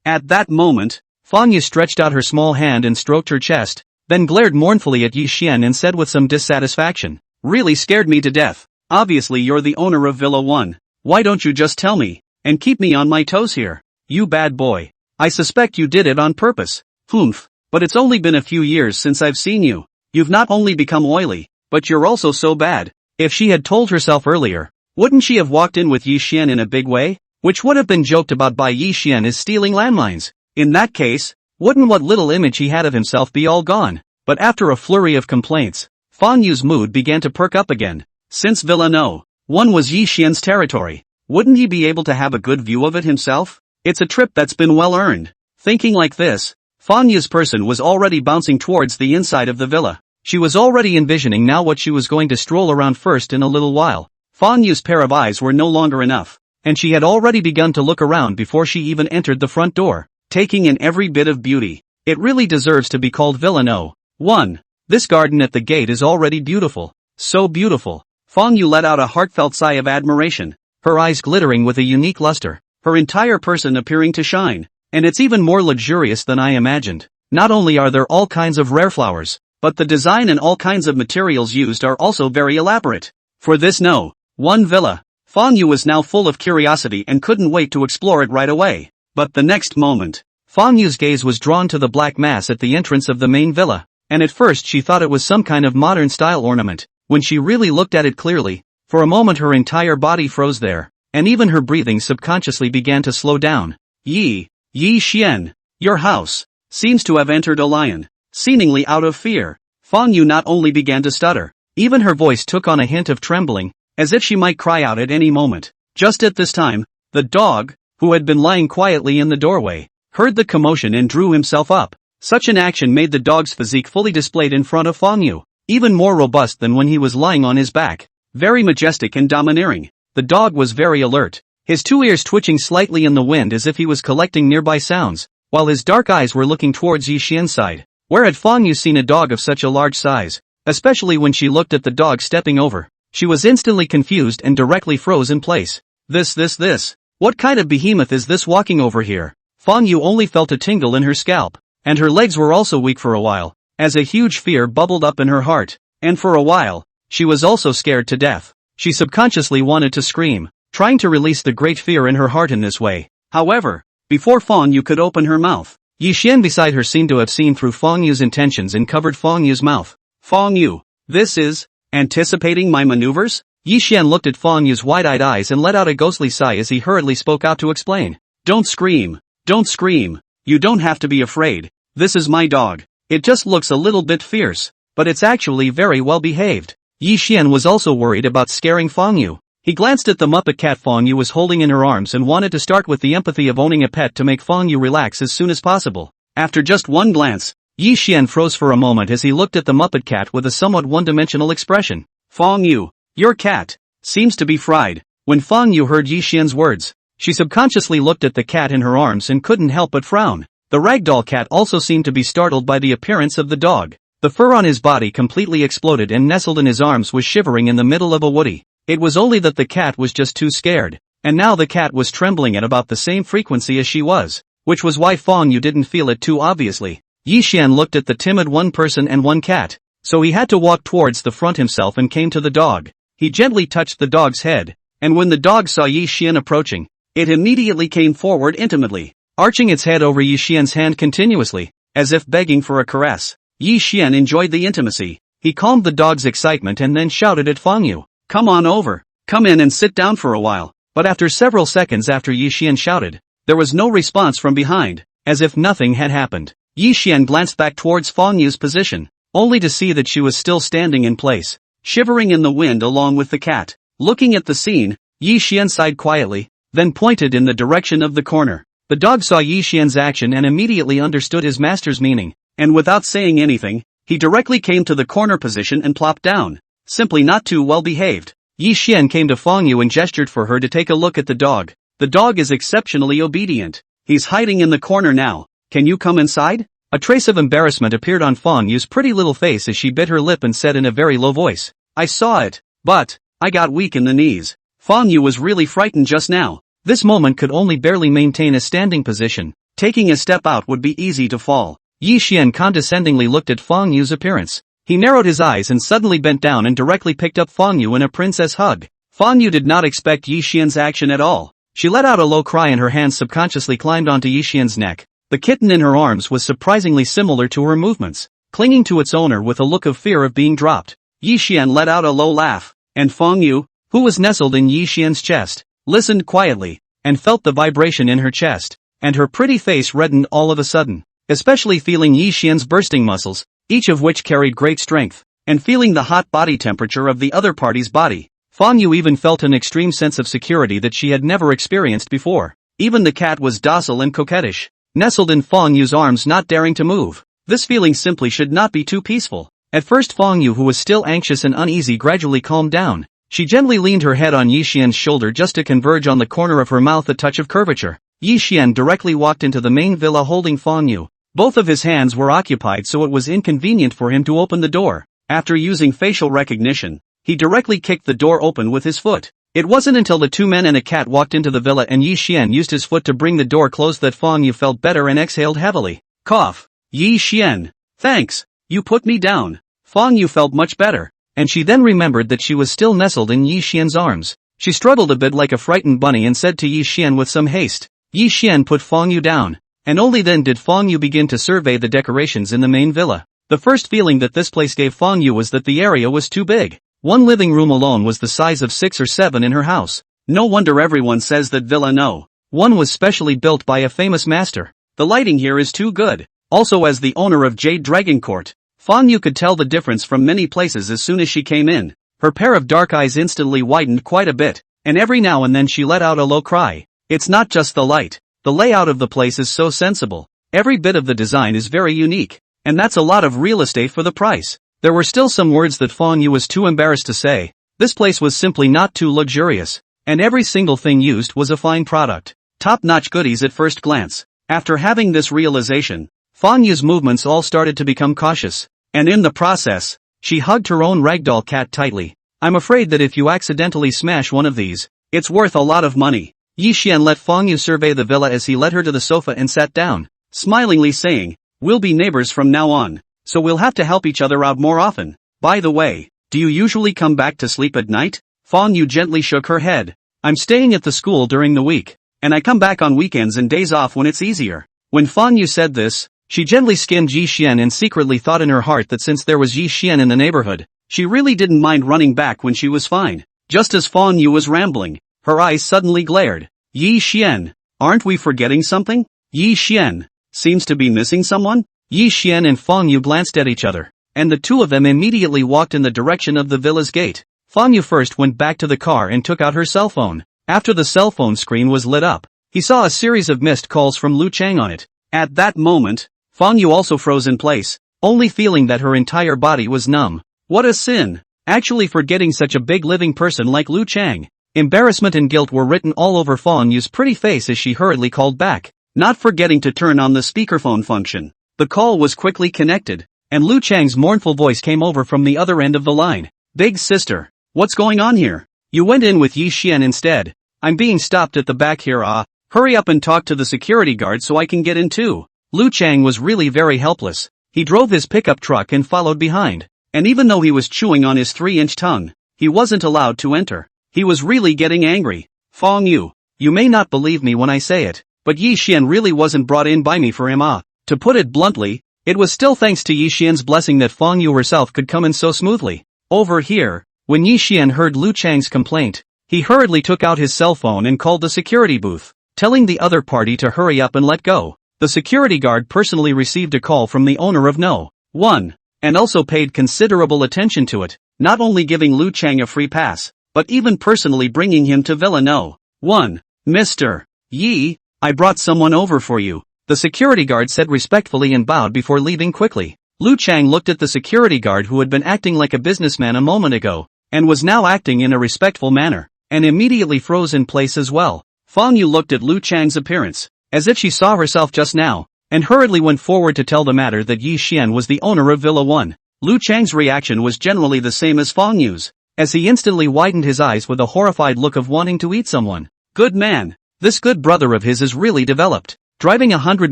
At that moment, Feng Yu stretched out her small hand and stroked her chest, then glared mournfully at Yi Xian and said with some dissatisfaction, really scared me to death. Obviously you're the owner of Villa 1. Why don't you just tell me, and keep me on my toes here? You bad boy. I suspect you did it on purpose. Humph, but it's only been a few years since I've seen you. You've not only become oily, but you're also so bad. If she had told herself earlier, wouldn't she have walked in with Yi Xian in a big way, which would have been joked about by Yi Xian as stealing landmines? In that case, wouldn't what little image he had of himself be all gone? But after a flurry of complaints, Feng Yu's mood began to perk up again. Since Villa No. 1 was Yi Xian's territory, Wouldn't he be able to have a good view of it himself? It's a trip that's been well earned. Thinking like this, Fang Yu's person was already bouncing towards the inside of the villa. She was already envisioning now what she was going to stroll around first in a little while. Fang Yu's pair of eyes were no longer enough, and she had already begun to look around before she even entered the front door, taking in every bit of beauty. It really deserves to be called Villa No. 1. This garden at the gate is already beautiful. So beautiful. Fang Yu let out a heartfelt sigh of admiration, her eyes glittering with a unique luster, her entire person appearing to shine. And it's even more luxurious than I imagined. Not only are there all kinds of rare flowers, but the design and all kinds of materials used are also very elaborate. For this No. 1 villa, Fang Yu was now full of curiosity and couldn't wait to explore it right away. But the next moment, Fang Yu's gaze was drawn to the black mass at the entrance of the main villa, and at first she thought it was some kind of modern-style ornament. When she really looked at it clearly, for a moment her entire body froze there, and even her breathing subconsciously began to slow down. Yi Xian, your house seems to have entered a lion. Seemingly out of fear, Fang Yu not only began to stutter, even her voice took on a hint of trembling, as if she might cry out at any moment. Just at this time, the dog, who had been lying quietly in the doorway, heard the commotion and drew himself up. Such an action made the dog's physique fully displayed in front of Fang Yu, even more robust than when he was lying on his back. Very majestic and domineering, the dog was very alert, his two ears twitching slightly in the wind as if he was collecting nearby sounds, while his dark eyes were looking towards Yi Xian's side. Where had Fang Yu seen a dog of such a large size? Especially when she looked at the dog stepping over, she was instantly confused and directly froze in place. This. What kind of behemoth is this walking over here? Fang Yu only felt a tingle in her scalp, and her legs were also weak for a while, as a huge fear bubbled up in her heart, and for a while, she was also scared to death. She subconsciously wanted to scream, trying to release the great fear in her heart in this way. However, before Fang Yu could open her mouth, Yi Xian beside her seemed to have seen through Fang Yu's intentions and covered Fang Yu's mouth. Fang Yu, this is anticipating my maneuvers? Yi Xian looked at Fang Yu's wide-eyed eyes and let out a ghostly sigh as he hurriedly spoke out to explain. Don't scream. Don't scream. You don't have to be afraid. This is my dog. It just looks a little bit fierce, but it's actually very well behaved. Yi Xian was also worried about scaring Fang Yu. He glanced at the Muppet cat Fang Yu was holding in her arms and wanted to start with the empathy of owning a pet to make Fang Yu relax as soon as possible. After just one glance, Yi Xian froze for a moment as he looked at the Muppet cat with a somewhat one-dimensional expression. Fang Yu, your cat seems to be fried. When Fang Yu heard Yi Xian's words, she subconsciously looked at the cat in her arms and couldn't help but frown. The ragdoll cat also seemed to be startled by the appearance of the dog. The fur on his body completely exploded and nestled in his arms was shivering in the middle of a woody. It was only that the cat was just too scared, and now the cat was trembling at about the same frequency as she was, which was why Fang Yu didn't feel it too obviously. Yi Xian looked at the timid one person and one cat, so he had to walk towards the front himself and came to the dog. He gently touched the dog's head, and when the dog saw Yi Xian approaching, it immediately came forward intimately, arching its head over Yi Xian's hand continuously, as if begging for a caress. Yi Xian enjoyed the intimacy. He calmed the dog's excitement and then shouted at Fang Yu. Come on over. Come in and sit down for a while. But after several seconds after Yi Xian shouted, there was no response from behind, as if nothing had happened. Yi Xian glanced back towards Fang Yu's position, only to see that she was still standing in place, shivering in the wind along with the cat. Looking at the scene, Yi Xian sighed quietly, then pointed in the direction of the corner. The dog saw Yi Xian's action and immediately understood his master's meaning, and without saying anything, he directly came to the corner position and plopped down. Simply not too well behaved. Yi Xian came to Fang Yu and gestured for her to take a look at the dog. The dog is exceptionally obedient. He's hiding in the corner now. Can you come inside? A trace of embarrassment appeared on Fang Yu's pretty little face as she bit her lip and said in a very low voice. I saw it, but I got weak in the knees. Fang Yu was really frightened just now. This moment could only barely maintain a standing position. Taking a step out would be easy to fall. Yi Xian condescendingly looked at Fang Yu's appearance. He narrowed his eyes and suddenly bent down and directly picked up Fang Yu in a princess hug. Fang Yu did not expect Yi Xian's action at all. She let out a low cry and her hands subconsciously climbed onto Yi Xian's neck. The kitten in her arms was surprisingly similar to her movements, clinging to its owner with a look of fear of being dropped. Yi Xian let out a low laugh, and Fang Yu, who was nestled in Yi Xian's chest, listened quietly, and felt the vibration in her chest, and her pretty face reddened all of a sudden, especially feeling Yi Xian's bursting muscles, each of which carried great strength, and feeling the hot body temperature of the other party's body. Fang Yu even felt an extreme sense of security that she had never experienced before. Even the cat was docile and coquettish, nestled in Fang Yu's arms, not daring to move. This feeling simply should not be too peaceful. At first Fang Yu, who was still anxious and uneasy, gradually calmed down. She gently leaned her head on Yi Xian's shoulder just to converge on the corner of her mouth a touch of curvature. Yi Xian directly walked into the main villa holding Fang Yu. Both of his hands were occupied, so it was inconvenient for him to open the door. After using facial recognition, he directly kicked the door open with his foot. It wasn't until the two men and a cat walked into the villa and Yi Xian used his foot to bring the door closed that Fang Yu felt better and exhaled heavily. Cough. Yi Xian. Thanks. You put me down. Fang Yu felt much better, and she then remembered that she was still nestled in Yi Xian's arms. She struggled a bit like a frightened bunny and said to Yi Xian with some haste. Yi Xian put Fang Yu down, and only then did Fang Yu begin to survey the decorations in the main villa. The first feeling that this place gave Fang Yu was that the area was too big. One living room alone was the size of 6 or 7 in her house. No wonder everyone says that Villa No. 1 was specially built by a famous master. The lighting here is too good. Also, as the owner of Jade Dragon Court, Fang Yu could tell the difference from many places as soon as she came in. Her pair of dark eyes instantly widened quite a bit, and every now and then she let out a low cry. It's not just the light. The layout of the place is so sensible. Every bit of the design is very unique, and that's a lot of real estate for the price. There were still some words that Fang Yu was too embarrassed to say. This place was simply not too luxurious, and every single thing used was a fine product. Top-notch goodies at first glance. After having this realization, Fang Yu's movements all started to become cautious, and in the process, she hugged her own ragdoll cat tightly. I'm afraid that if you accidentally smash one of these, it's worth a lot of money. Yi Xian let Fang Yu survey the villa as he led her to the sofa and sat down, smilingly saying, "We'll be neighbors from now on, so we'll have to help each other out more often. By the way, do you usually come back to sleep at night?" Fang Yu gently shook her head. "I'm staying at the school during the week, and I come back on weekends and days off when it's easier." When Fang Yu said this, she gently skimmed Yi Xian and secretly thought in her heart that since there was Yi Xian in the neighborhood, she really didn't mind running back when she was fine. Just as Fang Yu was rambling, her eyes suddenly glared. "Yi Xian, aren't we forgetting something? Yi Xian seems to be missing someone?" Yi Xian and Fang Yu glanced at each other, and the two of them immediately walked in the direction of the villa's gate. Fang Yu first went back to the car and took out her cell phone. After the cell phone screen was lit up, he saw a series of missed calls from Lu Chang on it. At that moment, Fang Yu also froze in place, only feeling that her entire body was numb. What a sin! Actually forgetting such a big living person like Lu Chang. Embarrassment and guilt were written all over Fang Yu's pretty face as she hurriedly called back, not forgetting to turn on the speakerphone function. The call was quickly connected, and Lu Chang's mournful voice came over from the other end of the line. "Big sister, what's going on here? You went in with Yi Xian instead. I'm being stopped at the back here. Hurry up and talk to the security guard so I can get in too." Lu Chang was really very helpless. He drove his pickup truck and followed behind, and even though he was chewing on his 3-inch tongue, he wasn't allowed to enter. He was really getting angry. "Fang Yu, you may not believe me when I say it, but Yi Xian really wasn't brought in by me for him. To put it bluntly, it was still thanks to Yi Xian's blessing that Fang Yu herself could come in so smoothly." Over here, when Yi Xian heard Lu Chang's complaint, he hurriedly took out his cell phone and called the security booth, telling the other party to hurry up and let go. The security guard personally received a call from the owner of No. 1, and also paid considerable attention to it, not only giving Lu Chang a free pass, but even personally bringing him to Villa No. 1. "Mr. Yi, I brought someone over for you," the security guard said respectfully and bowed before leaving quickly. Lu Chang looked at the security guard who had been acting like a businessman a moment ago, and was now acting in a respectful manner, and immediately froze in place as well. Fang Yu looked at Lu Chang's appearance, as if she saw herself just now, and hurriedly went forward to tell the matter that Yi Xian was the owner of Villa 1. Lu Chang's reaction was generally the same as Fang Yu's, as he instantly widened his eyes with a horrified look of wanting to eat someone. Good man, this good brother of his is really developed, driving $100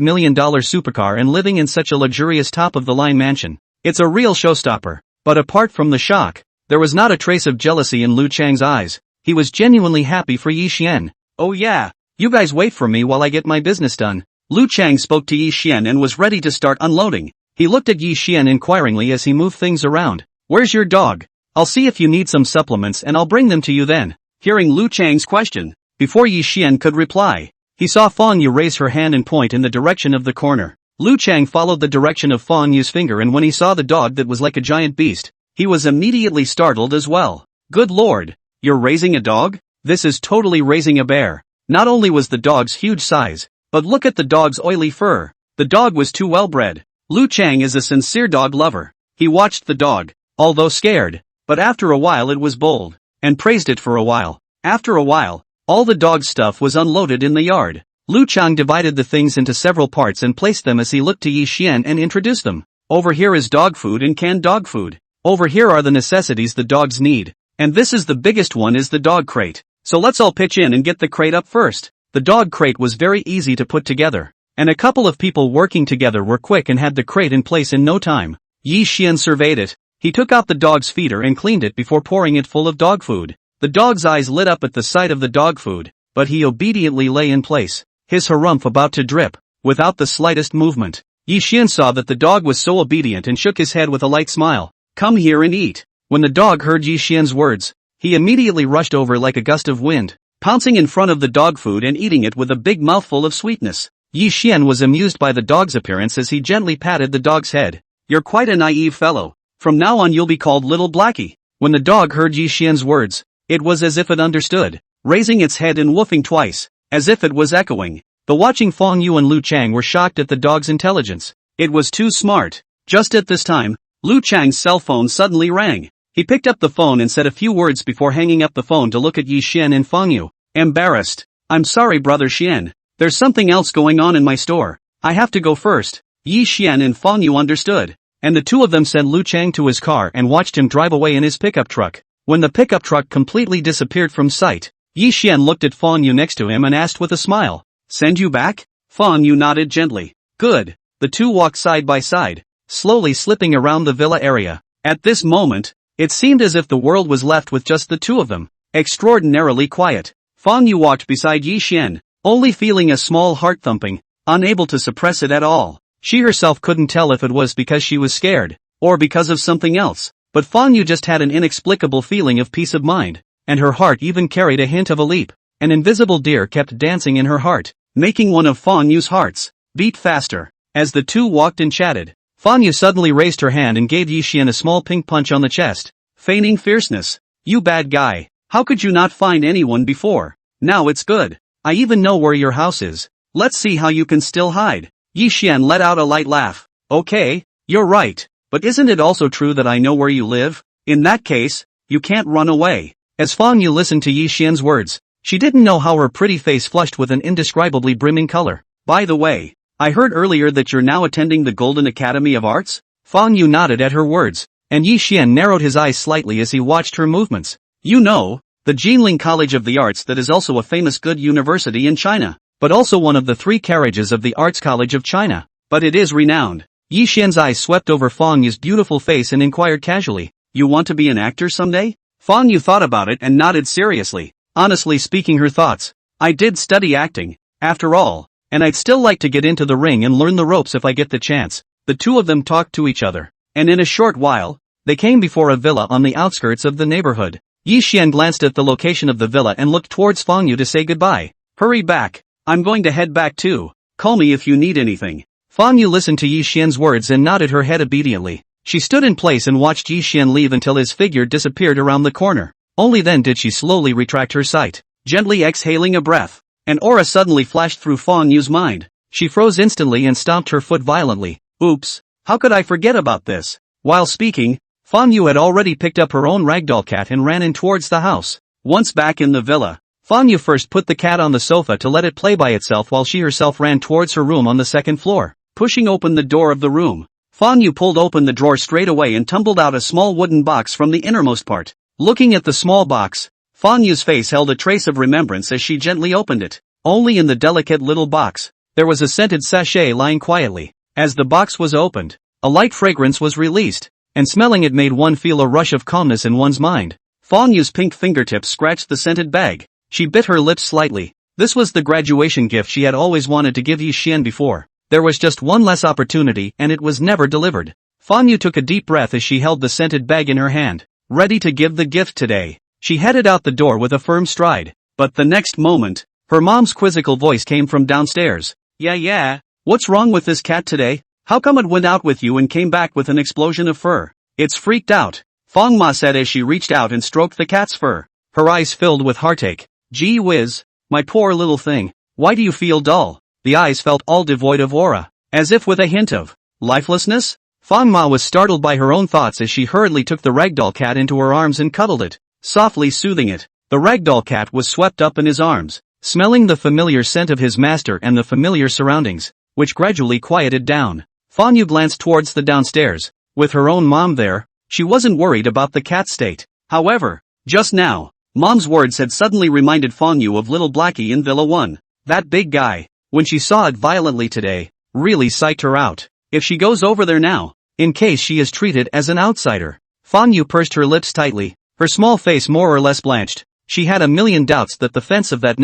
million supercar and living in such a luxurious top-of-the-line mansion. It's a real showstopper. But apart from the shock, there was not a trace of jealousy in Lu Chang's eyes. He was genuinely happy for Yi Xian. "Oh yeah, you guys wait for me while I get my business done." Lu Chang spoke to Yi Xian and was ready to start unloading. He looked at Yi Xian inquiringly as he moved things around. "Where's your dog? I'll see if you need some supplements and I'll bring them to you then." Hearing Lu Chang's question, before Yi Xian could reply, he saw Fang Yu raise her hand and point in the direction of the corner. Lu Chang followed the direction of Fang Yu's finger, and when he saw the dog that was like a giant beast, he was immediately startled as well. Good lord, You're raising a dog? This is totally raising a bear. Not only was the dog's huge size, but look at the dog's oily fur. The dog was too well bred. Lu Chang is a sincere dog lover. He watched the dog, although scared, but after a while it was bold, and praised it for a while. After a while, all the dog's stuff was unloaded in the yard. Lu Chang divided the things into several parts and placed them as he looked to Yi Xian and introduced them. Over here is dog food and canned dog food. Over here are the necessities the dogs need. And this is the biggest one, is the dog crate. So let's all pitch in and get the crate up first. The dog crate was very easy to put together, and a couple of people working together were quick and had the crate in place in no time. Yi Xian surveyed it. He took out the dog's feeder and cleaned it before pouring it full of dog food. The dog's eyes lit up at the sight of the dog food, but he obediently lay in place, his harumph about to drip, without the slightest movement. Yi Xian saw that the dog was so obedient and shook his head with a light smile. Come here and eat. When the dog heard Yi Xian's words, he immediately rushed over like a gust of wind, pouncing in front of the dog food and eating it with a big mouthful of sweetness. Yi Xian was amused by the dog's appearance as he gently patted the dog's head. You're quite a naive fellow. From now on you'll be called Little Blackie. When the dog heard Yi Xian's words, it was as if it understood, raising its head and woofing twice, as if it was echoing. The watching Fong Yu and Lu Chang were shocked at the dog's intelligence. It was too smart. Just at this time, Lu Chang's cell phone suddenly rang. He picked up the phone and said a few words before hanging up the phone to look at Yi Xian and Fong Yu. Embarrassed. I'm sorry, brother Xian. There's something else going on in my store. I have to go first. Yi Xian and Fong Yu understood, and the two of them sent Lu Chang to his car and watched him drive away in his pickup truck. When the pickup truck completely disappeared from sight, Yi Xian looked at Fong Yu next to him and asked with a smile, "Send you back?" Fong Yu nodded gently. Good. The two walked side by side, slowly slipping around the villa area. At this moment, it seemed as if the world was left with just the two of them, extraordinarily quiet. Fong Yu walked beside Yi Xian, only feeling a small heart thumping, unable to suppress it at all. She herself couldn't tell if it was because she was scared, or because of something else, but Fong Yu just had an inexplicable feeling of peace of mind, and her heart even carried a hint of a leap. An invisible deer kept dancing in her heart, making one of Fong Yu's hearts beat faster. As the two walked and chatted, Fong Yu suddenly raised her hand and gave Yi Xian a small pink punch on the chest, feigning fierceness. You bad guy, how could you not find anyone before? Now it's good. I even know where your house is. Let's see how you can still hide. Yi Xian let out a light laugh. Okay, you're right, but isn't it also true that I know where you live? In that case, you can't run away. As Fong Yu listened to Yi Xian's words, she didn't know how her pretty face flushed with an indescribably brimming color. By the way, I heard earlier that you're now attending the Golden Academy of Arts? Fong Yu nodded at her words, and Yi Xian narrowed his eyes slightly as he watched her movements. You know, the Jinling College of the Arts, that is also a famous good university in China, but also one of the three carriages of the Arts College of China. But it is renowned. Yi Xian's eyes swept over Fong Yu's beautiful face and inquired casually, you want to be an actor someday? Fong Yu thought about it and nodded seriously, honestly speaking her thoughts. I did study acting, after all, and I'd still like to get into the ring and learn the ropes if I get the chance. The two of them talked to each other, and in a short while, they came before a villa on the outskirts of the neighborhood. Yi Xian glanced at the location of the villa and looked towards Fong Yu to say goodbye. Hurry back. I'm going to head back too. Call me if you need anything. Fong Yu listened to Yi Xian's words and nodded her head obediently. She stood in place and watched Yi Xian leave until his figure disappeared around the corner. Only then did she slowly retract her sight, gently exhaling a breath. An aura suddenly flashed through Fong Yu's mind. She froze instantly and stomped her foot violently. Oops, how could I forget about this? While speaking, Fong Yu had already picked up her own ragdoll cat and ran in towards the house. Once back in the villa, Fong Yu first put the cat on the sofa to let it play by itself while she herself ran towards her room on the second floor. Pushing open the door of the room, Fong Yu pulled open the drawer straight away and tumbled out a small wooden box from the innermost part. Looking at the small box, Fong Yu's face held a trace of remembrance as she gently opened it. Only in the delicate little box, there was a scented sachet lying quietly. As the box was opened, a light fragrance was released, and smelling it made one feel a rush of calmness in one's mind. Fong Yu's pink fingertips scratched the scented bag. She bit her lips slightly. This was the graduation gift she had always wanted to give Yi Xian before. There was just one less opportunity and it was never delivered. Fong Yu took a deep breath as she held the scented bag in her hand, ready to give the gift today. She headed out the door with a firm stride, but the next moment, her mom's quizzical voice came from downstairs. Yeah, what's wrong with this cat today? How come it went out with you and came back with an explosion of fur? It's freaked out, Fong Ma said as she reached out and stroked the cat's fur. her eyes filled with heartache. Gee whiz, my poor little thing, why do you feel dull? The eyes felt all devoid of aura, as if with a hint of lifelessness. Manhwa was startled by her own thoughts as she hurriedly took the ragdoll cat into her arms and cuddled it, softly soothing it. The ragdoll cat was swept up in his arms, smelling the familiar scent of his master and the familiar surroundings, which gradually quieted down. Manhwa glanced towards the downstairs. With her own mom there, she wasn't worried about the cat's state. However, just now, Mom's words had suddenly reminded Manhwa of little Blackie in Villa 1. That big guy, when she saw it violently today, really psyched her out. If she goes over there now, in case she is treated as an outsider. Manhwa pursed her lips tightly, her small face more or less blanched. She had a million doubts that the fence of that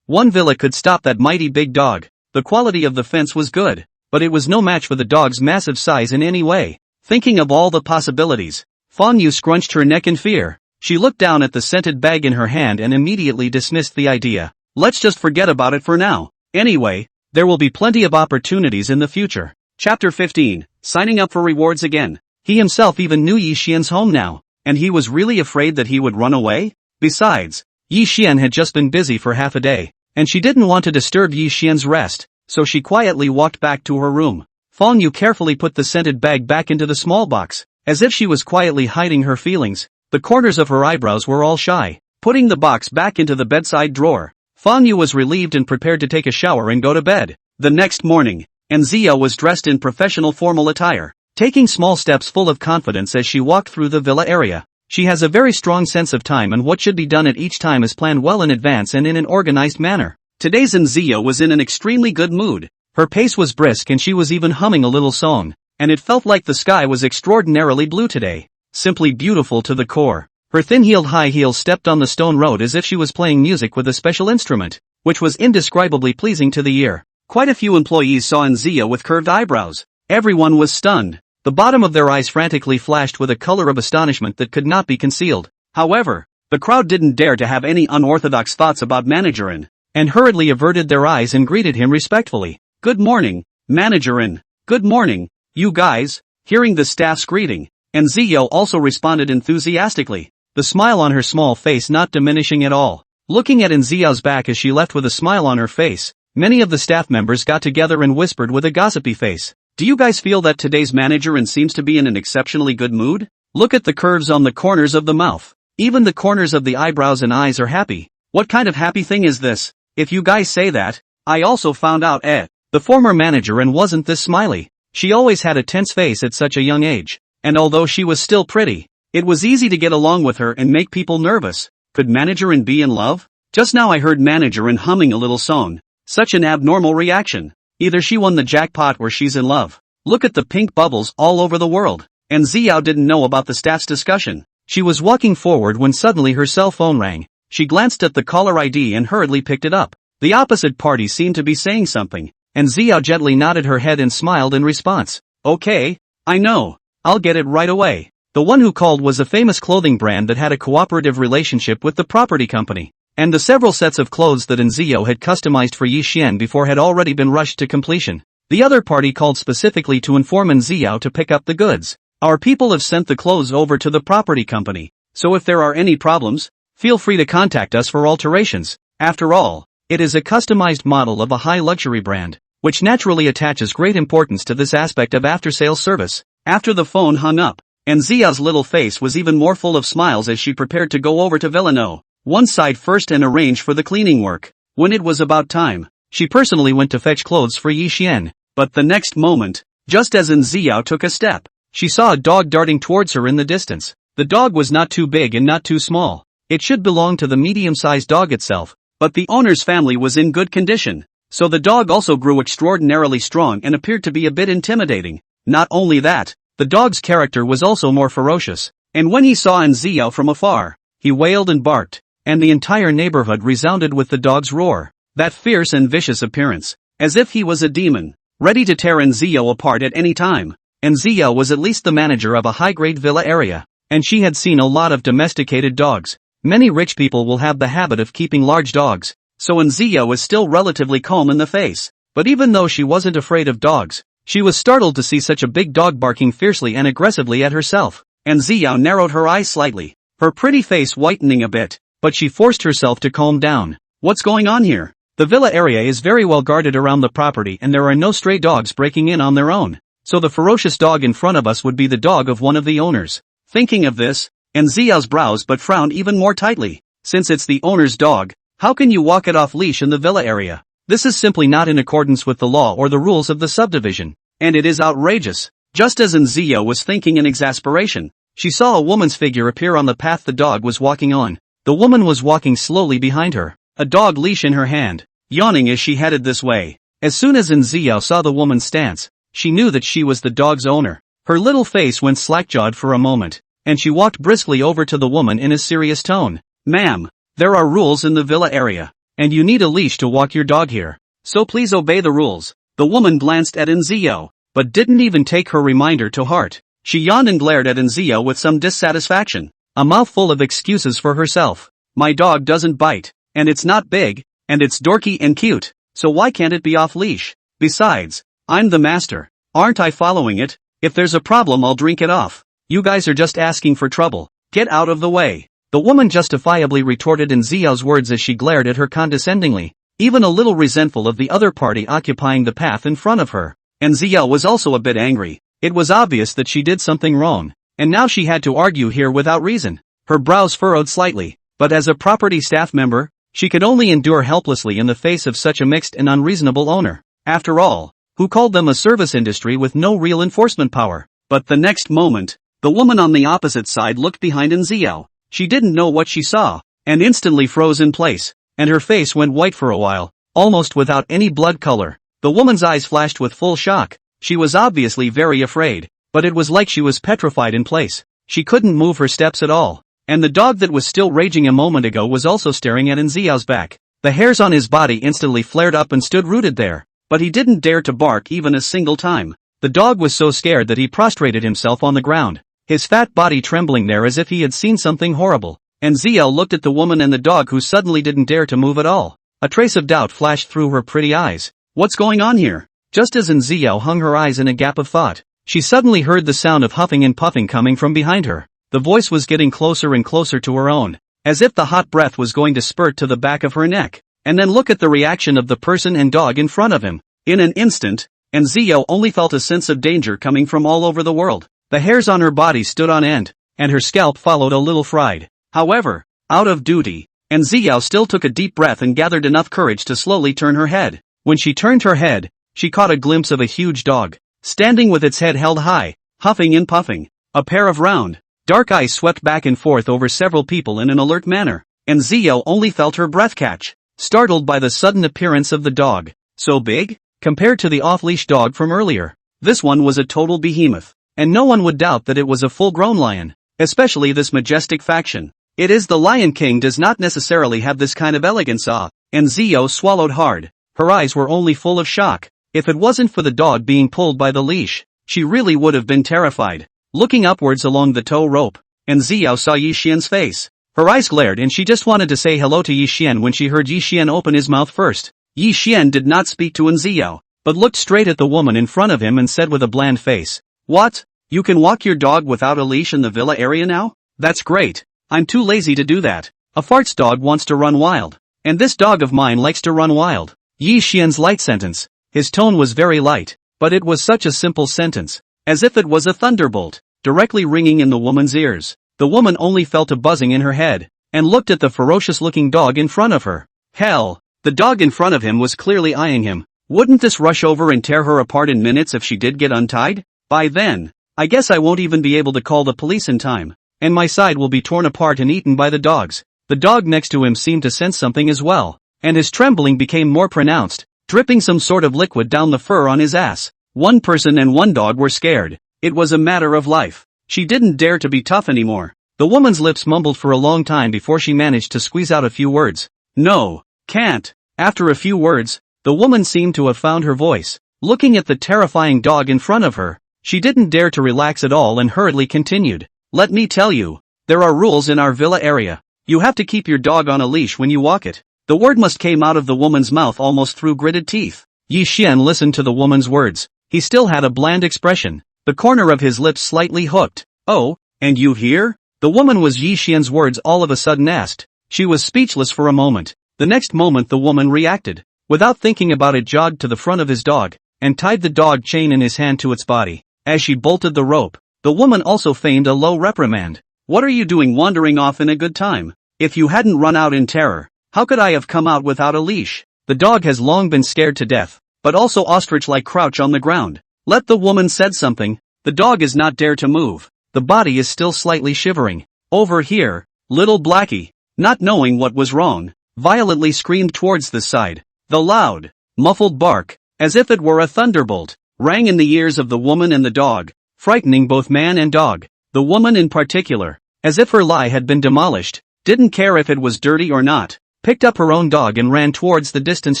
one villa could stop that mighty big dog. The quality of the fence was good, but it was no match for the dog's massive size in any way. Thinking of all the possibilities, Manhwa scrunched her neck in fear. She looked down at the scented bag in her hand and immediately dismissed the idea. Let's just forget about it for now. Anyway, there will be plenty of opportunities in the future. Chapter 15, signing up for rewards again. He himself even knew Yi Xian's home now, and he was really afraid that he would run away? Besides, Yi Xian had just been busy for half a day, and she didn't want to disturb Yi Xian's rest, so she quietly walked back to her room. Manhwa carefully put the scented bag back into the small box, as if she was quietly hiding her feelings. The corners of her eyebrows were all shy. Putting the box back into the bedside drawer, Manhwa was relieved and prepared to take a shower and go to bed. The next morning, Anzia was dressed in professional formal attire, taking small steps full of confidence as she walked through the villa area. She has a very strong sense of time, and what should be done at each time is planned well in advance and in an organized manner. Today's Anzia was in an extremely good mood. Her pace was brisk and she was even humming a little song, and it felt like the sky was extraordinarily blue today. Simply beautiful to the core. Her thin-heeled high heels stepped on the stone road as if she was playing music with a special instrument, which was indescribably pleasing to the ear. Quite a few employees saw Anzia with curved eyebrows. Everyone was stunned. The bottom of their eyes frantically flashed with a color of astonishment that could not be concealed. However, the crowd didn't dare to have any unorthodox thoughts about Managerin, and hurriedly averted their eyes and greeted him respectfully. Good morning, Managerin. Good morning, you guys. Hearing the staff's greeting, Anzia also responded enthusiastically, the smile on her small face not diminishing at all. Looking at Anzia's back as she left with a smile on her face, many of the staff members got together and whispered with a gossipy face. Do you guys feel that today's Managerin seems to be in an exceptionally good mood? Look at the curves on the corners of the mouth. Even the corners of the eyebrows and eyes are happy. What kind of happy thing is this? If you guys say that, I also found out the former Managerin wasn't this smiley. She always had a tense face at such a young age, and although she was still pretty, it was easy to get along with her and make people nervous. Could Managerin be in love? Just now I heard Managerin humming a little song. Such an abnormal reaction. Either she won the jackpot or she's in love. Look at the pink bubbles all over the world. And Xiao didn't know about the staff's discussion. She was walking forward when suddenly her cell phone rang. She glanced at the caller ID and hurriedly picked it up. The opposite party seemed to be saying something, and Xiao gently nodded her head and smiled in response. Okay, I know. I'll get it right away. The one who called was a famous clothing brand that had a cooperative relationship with the property company, and the several sets of clothes that Anzio had customized for Yi Xian before had already been rushed to completion. The other party called specifically to inform Anzio to pick up the goods. Our people have sent the clothes over to the property company, so if there are any problems, feel free to contact us for alterations. After all, it is a customized model of a high luxury brand, which naturally attaches great importance to this aspect of after-sales service. After the phone hung up, Anzia's little face was even more full of smiles as she prepared to go over to Villano, one side first and arrange for the cleaning work. When it was about time, she personally went to fetch clothes for Yi Xian, but the next moment, just as Anzia took a step, she saw a dog darting towards her in the distance. The dog was not too big and not too small. It should belong to the medium-sized dog itself, but the owner's family was in good condition, so the dog also grew extraordinarily strong and appeared to be a bit intimidating. Not only that, the dog's character was also more ferocious, and when he saw Anzio from afar, he wailed and barked, and the entire neighborhood resounded with the dog's roar. That fierce and vicious appearance, as if he was a demon, ready to tear Anzio apart at any time. Anzio was at least the manager of a high-grade villa area, and she had seen a lot of domesticated dogs. Many rich people will have the habit of keeping large dogs, so Anzio was still relatively calm in the face. But even though she wasn't afraid of dogs, she was startled to see such a big dog barking fiercely and aggressively at herself. Anzio narrowed her eyes slightly, her pretty face whitening a bit. but she forced herself to calm down. What's going on here? The villa area is very well guarded around the property and there are no stray dogs breaking in on their own. So the ferocious dog in front of us would be the dog of one of the owners. Thinking of this, and Xiao's brows but frowned even more tightly. Since it's the owner's dog, how can you walk it off leash in the villa area? This is simply not in accordance with the law or the rules of the subdivision. And it is outrageous. Just as Xiao was thinking in exasperation, she saw a woman's figure appear on the path the dog was walking on. The woman was walking slowly behind her, a dog leash in her hand, yawning as she headed this way. As soon as Xiao saw the woman's stance, she knew that she was the dog's owner. Her little face went slack-jawed for a moment, and she walked briskly over to the woman in a serious tone. Ma'am, there are rules in the villa area, and you need a leash to walk your dog here. So please obey the rules. The woman glanced at Xiao, but didn't even take her reminder to heart. She yawned and glared at Xiao with some dissatisfaction, a mouthful of excuses for herself. My dog doesn't bite, and it's not big, and it's dorky and cute, so why can't it be off leash? Besides, I'm the master. Aren't I following it? If there's a problem I'll drink it off. You guys are just asking for trouble. Get out of the way. The woman justifiably retorted in Xiao's words as she glared at her condescendingly, even a little resentful of the other party occupying the path in front of her. And Xiao was also a bit angry. It was obvious that she did something wrong, and now she had to argue here without reason. Her brows furrowed slightly, but as a property staff member, she could only endure helplessly in the face of such a mixed and unreasonable owner. After all, who called them a service industry with no real enforcement power? But the next moment, the woman on the opposite side looked behind Xiao. She didn't know what she saw, and instantly froze in place, and her face went white for a while, almost without any blood color. The woman's eyes flashed with full shock. She was obviously very afraid, but it was like she was petrified in place. She couldn't move her steps at all, and the dog that was still raging a moment ago was also staring at Xiao's back. The hairs on his body instantly flared up and stood rooted there, but he didn't dare to bark even a single time. The dog was so scared that he prostrated himself on the ground, his fat body trembling there as if he had seen something horrible. And Xiao looked at the woman and the dog who suddenly didn't dare to move at all. A trace of doubt flashed through her pretty eyes. What's going on here? Just as Xiao hung her eyes in a gap of thought, she suddenly heard the sound of huffing and puffing coming from behind her. The voice was getting closer and closer to her own, as if the hot breath was going to spurt to the back of her neck. And then look at the reaction of the person and dog in front of him. In an instant, and Xiao only felt a sense of danger coming from all over the world. The hairs on her body stood on end, and her scalp followed a little fried. However, out of duty, and Xiao still took a deep breath and gathered enough courage to slowly turn her head. When she turned her head, she caught a glimpse of a huge dog, standing with its head held high, huffing and puffing. A pair of round, dark eyes swept back and forth over several people in an alert manner, and Xiao only felt her breath catch, startled by the sudden appearance of the dog. So big? Compared to the off-leash dog from earlier, this one was a total behemoth, and no one would doubt that it was a full-grown lion, especially this majestic faction. It is the Lion King does not necessarily have this kind of elegance. And Xiao swallowed hard. Her eyes were only full of shock. If it wasn't for the dog being pulled by the leash, she really would have been terrified. Looking upwards along the tow rope, and Xiao saw Yi Xian's face. Her eyes glared and she just wanted to say hello to Yi Xian when she heard Yi Xian open his mouth first. Yi Xian did not speak to Xiao, but looked straight at the woman in front of him and said with a bland face, "What? You can walk your dog without a leash in the villa area now? That's great. I'm too lazy to do that. A fart's dog wants to run wild, and this dog of mine likes to run wild." Yi Xian's light sentence. His tone was very light, but it was such a simple sentence, as if it was a thunderbolt, directly ringing in the woman's ears. The woman only felt a buzzing in her head, and looked at the ferocious-looking dog in front of her. Hell, the dog in front of him was clearly eyeing him. Wouldn't this rush over and tear her apart in minutes if she did get untied? By then, I guess I won't even be able to call the police in time, and my side will be torn apart and eaten by the dogs. The dog next to him seemed to sense something as well, and his trembling became more pronounced, dripping some sort of liquid down the fur on his ass. One person and one dog were scared. It was a matter of life. She didn't dare to be tough anymore. The woman's lips mumbled for a long time before she managed to squeeze out a few words. "No, can't." After a few words, the woman seemed to have found her voice. Looking at the terrifying dog in front of her, she didn't dare to relax at all and hurriedly continued. "Let me tell you, there are rules in our villa area. You have to keep your dog on a leash when you walk it." The word must came out of the woman's mouth almost through gritted teeth. Yi Xian listened to the woman's words. He still had a bland expression, the corner of his lips slightly hooked. "Oh, and you here?" The woman was Yi Xian's words all of a sudden asked. She was speechless for a moment. The next moment the woman reacted. Without thinking about it, jogged to the front of his dog, and tied the dog chain in his hand to its body. As she bolted the rope, the woman also feigned a low reprimand. "What are you doing wandering off in a good time? If you hadn't run out in terror, how could I have come out without a leash?" The dog has long been scared to death, but also ostrich-like crouch on the ground. Let the woman said something. The dog is not dare to move. The body is still slightly shivering. Over here, little Blackie, not knowing what was wrong, violently screamed towards the side. The loud, muffled bark, as if it were a thunderbolt, rang in the ears of the woman and the dog, frightening both man and dog. The woman in particular, as if her lie had been demolished, didn't care if it was dirty or not, picked up her own dog and ran towards the distance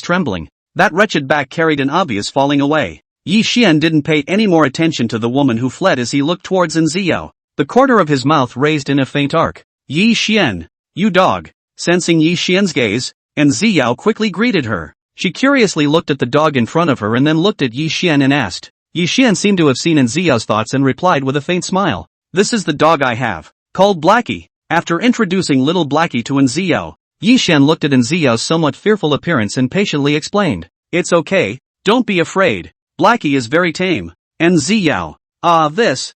trembling. That wretched back carried an obvious falling away. Yi Xian didn't pay any more attention to the woman who fled as he looked towards Nziao, the corner of his mouth raised in a faint arc. "Yi Xian, you dog." Sensing Yi Xian's gaze, Nziao quickly greeted her. She curiously looked at the dog in front of her and then looked at Yi Xian and asked. Yi Xian seemed to have seen Nziao's thoughts and replied with a faint smile. "This is the dog I have, called Blackie." After introducing little Blackie to Nziao, Yi Xian looked at Nziao's somewhat fearful appearance and patiently explained. "It's okay, don't be afraid. Blackie is very tame." Nziao. "Ah, this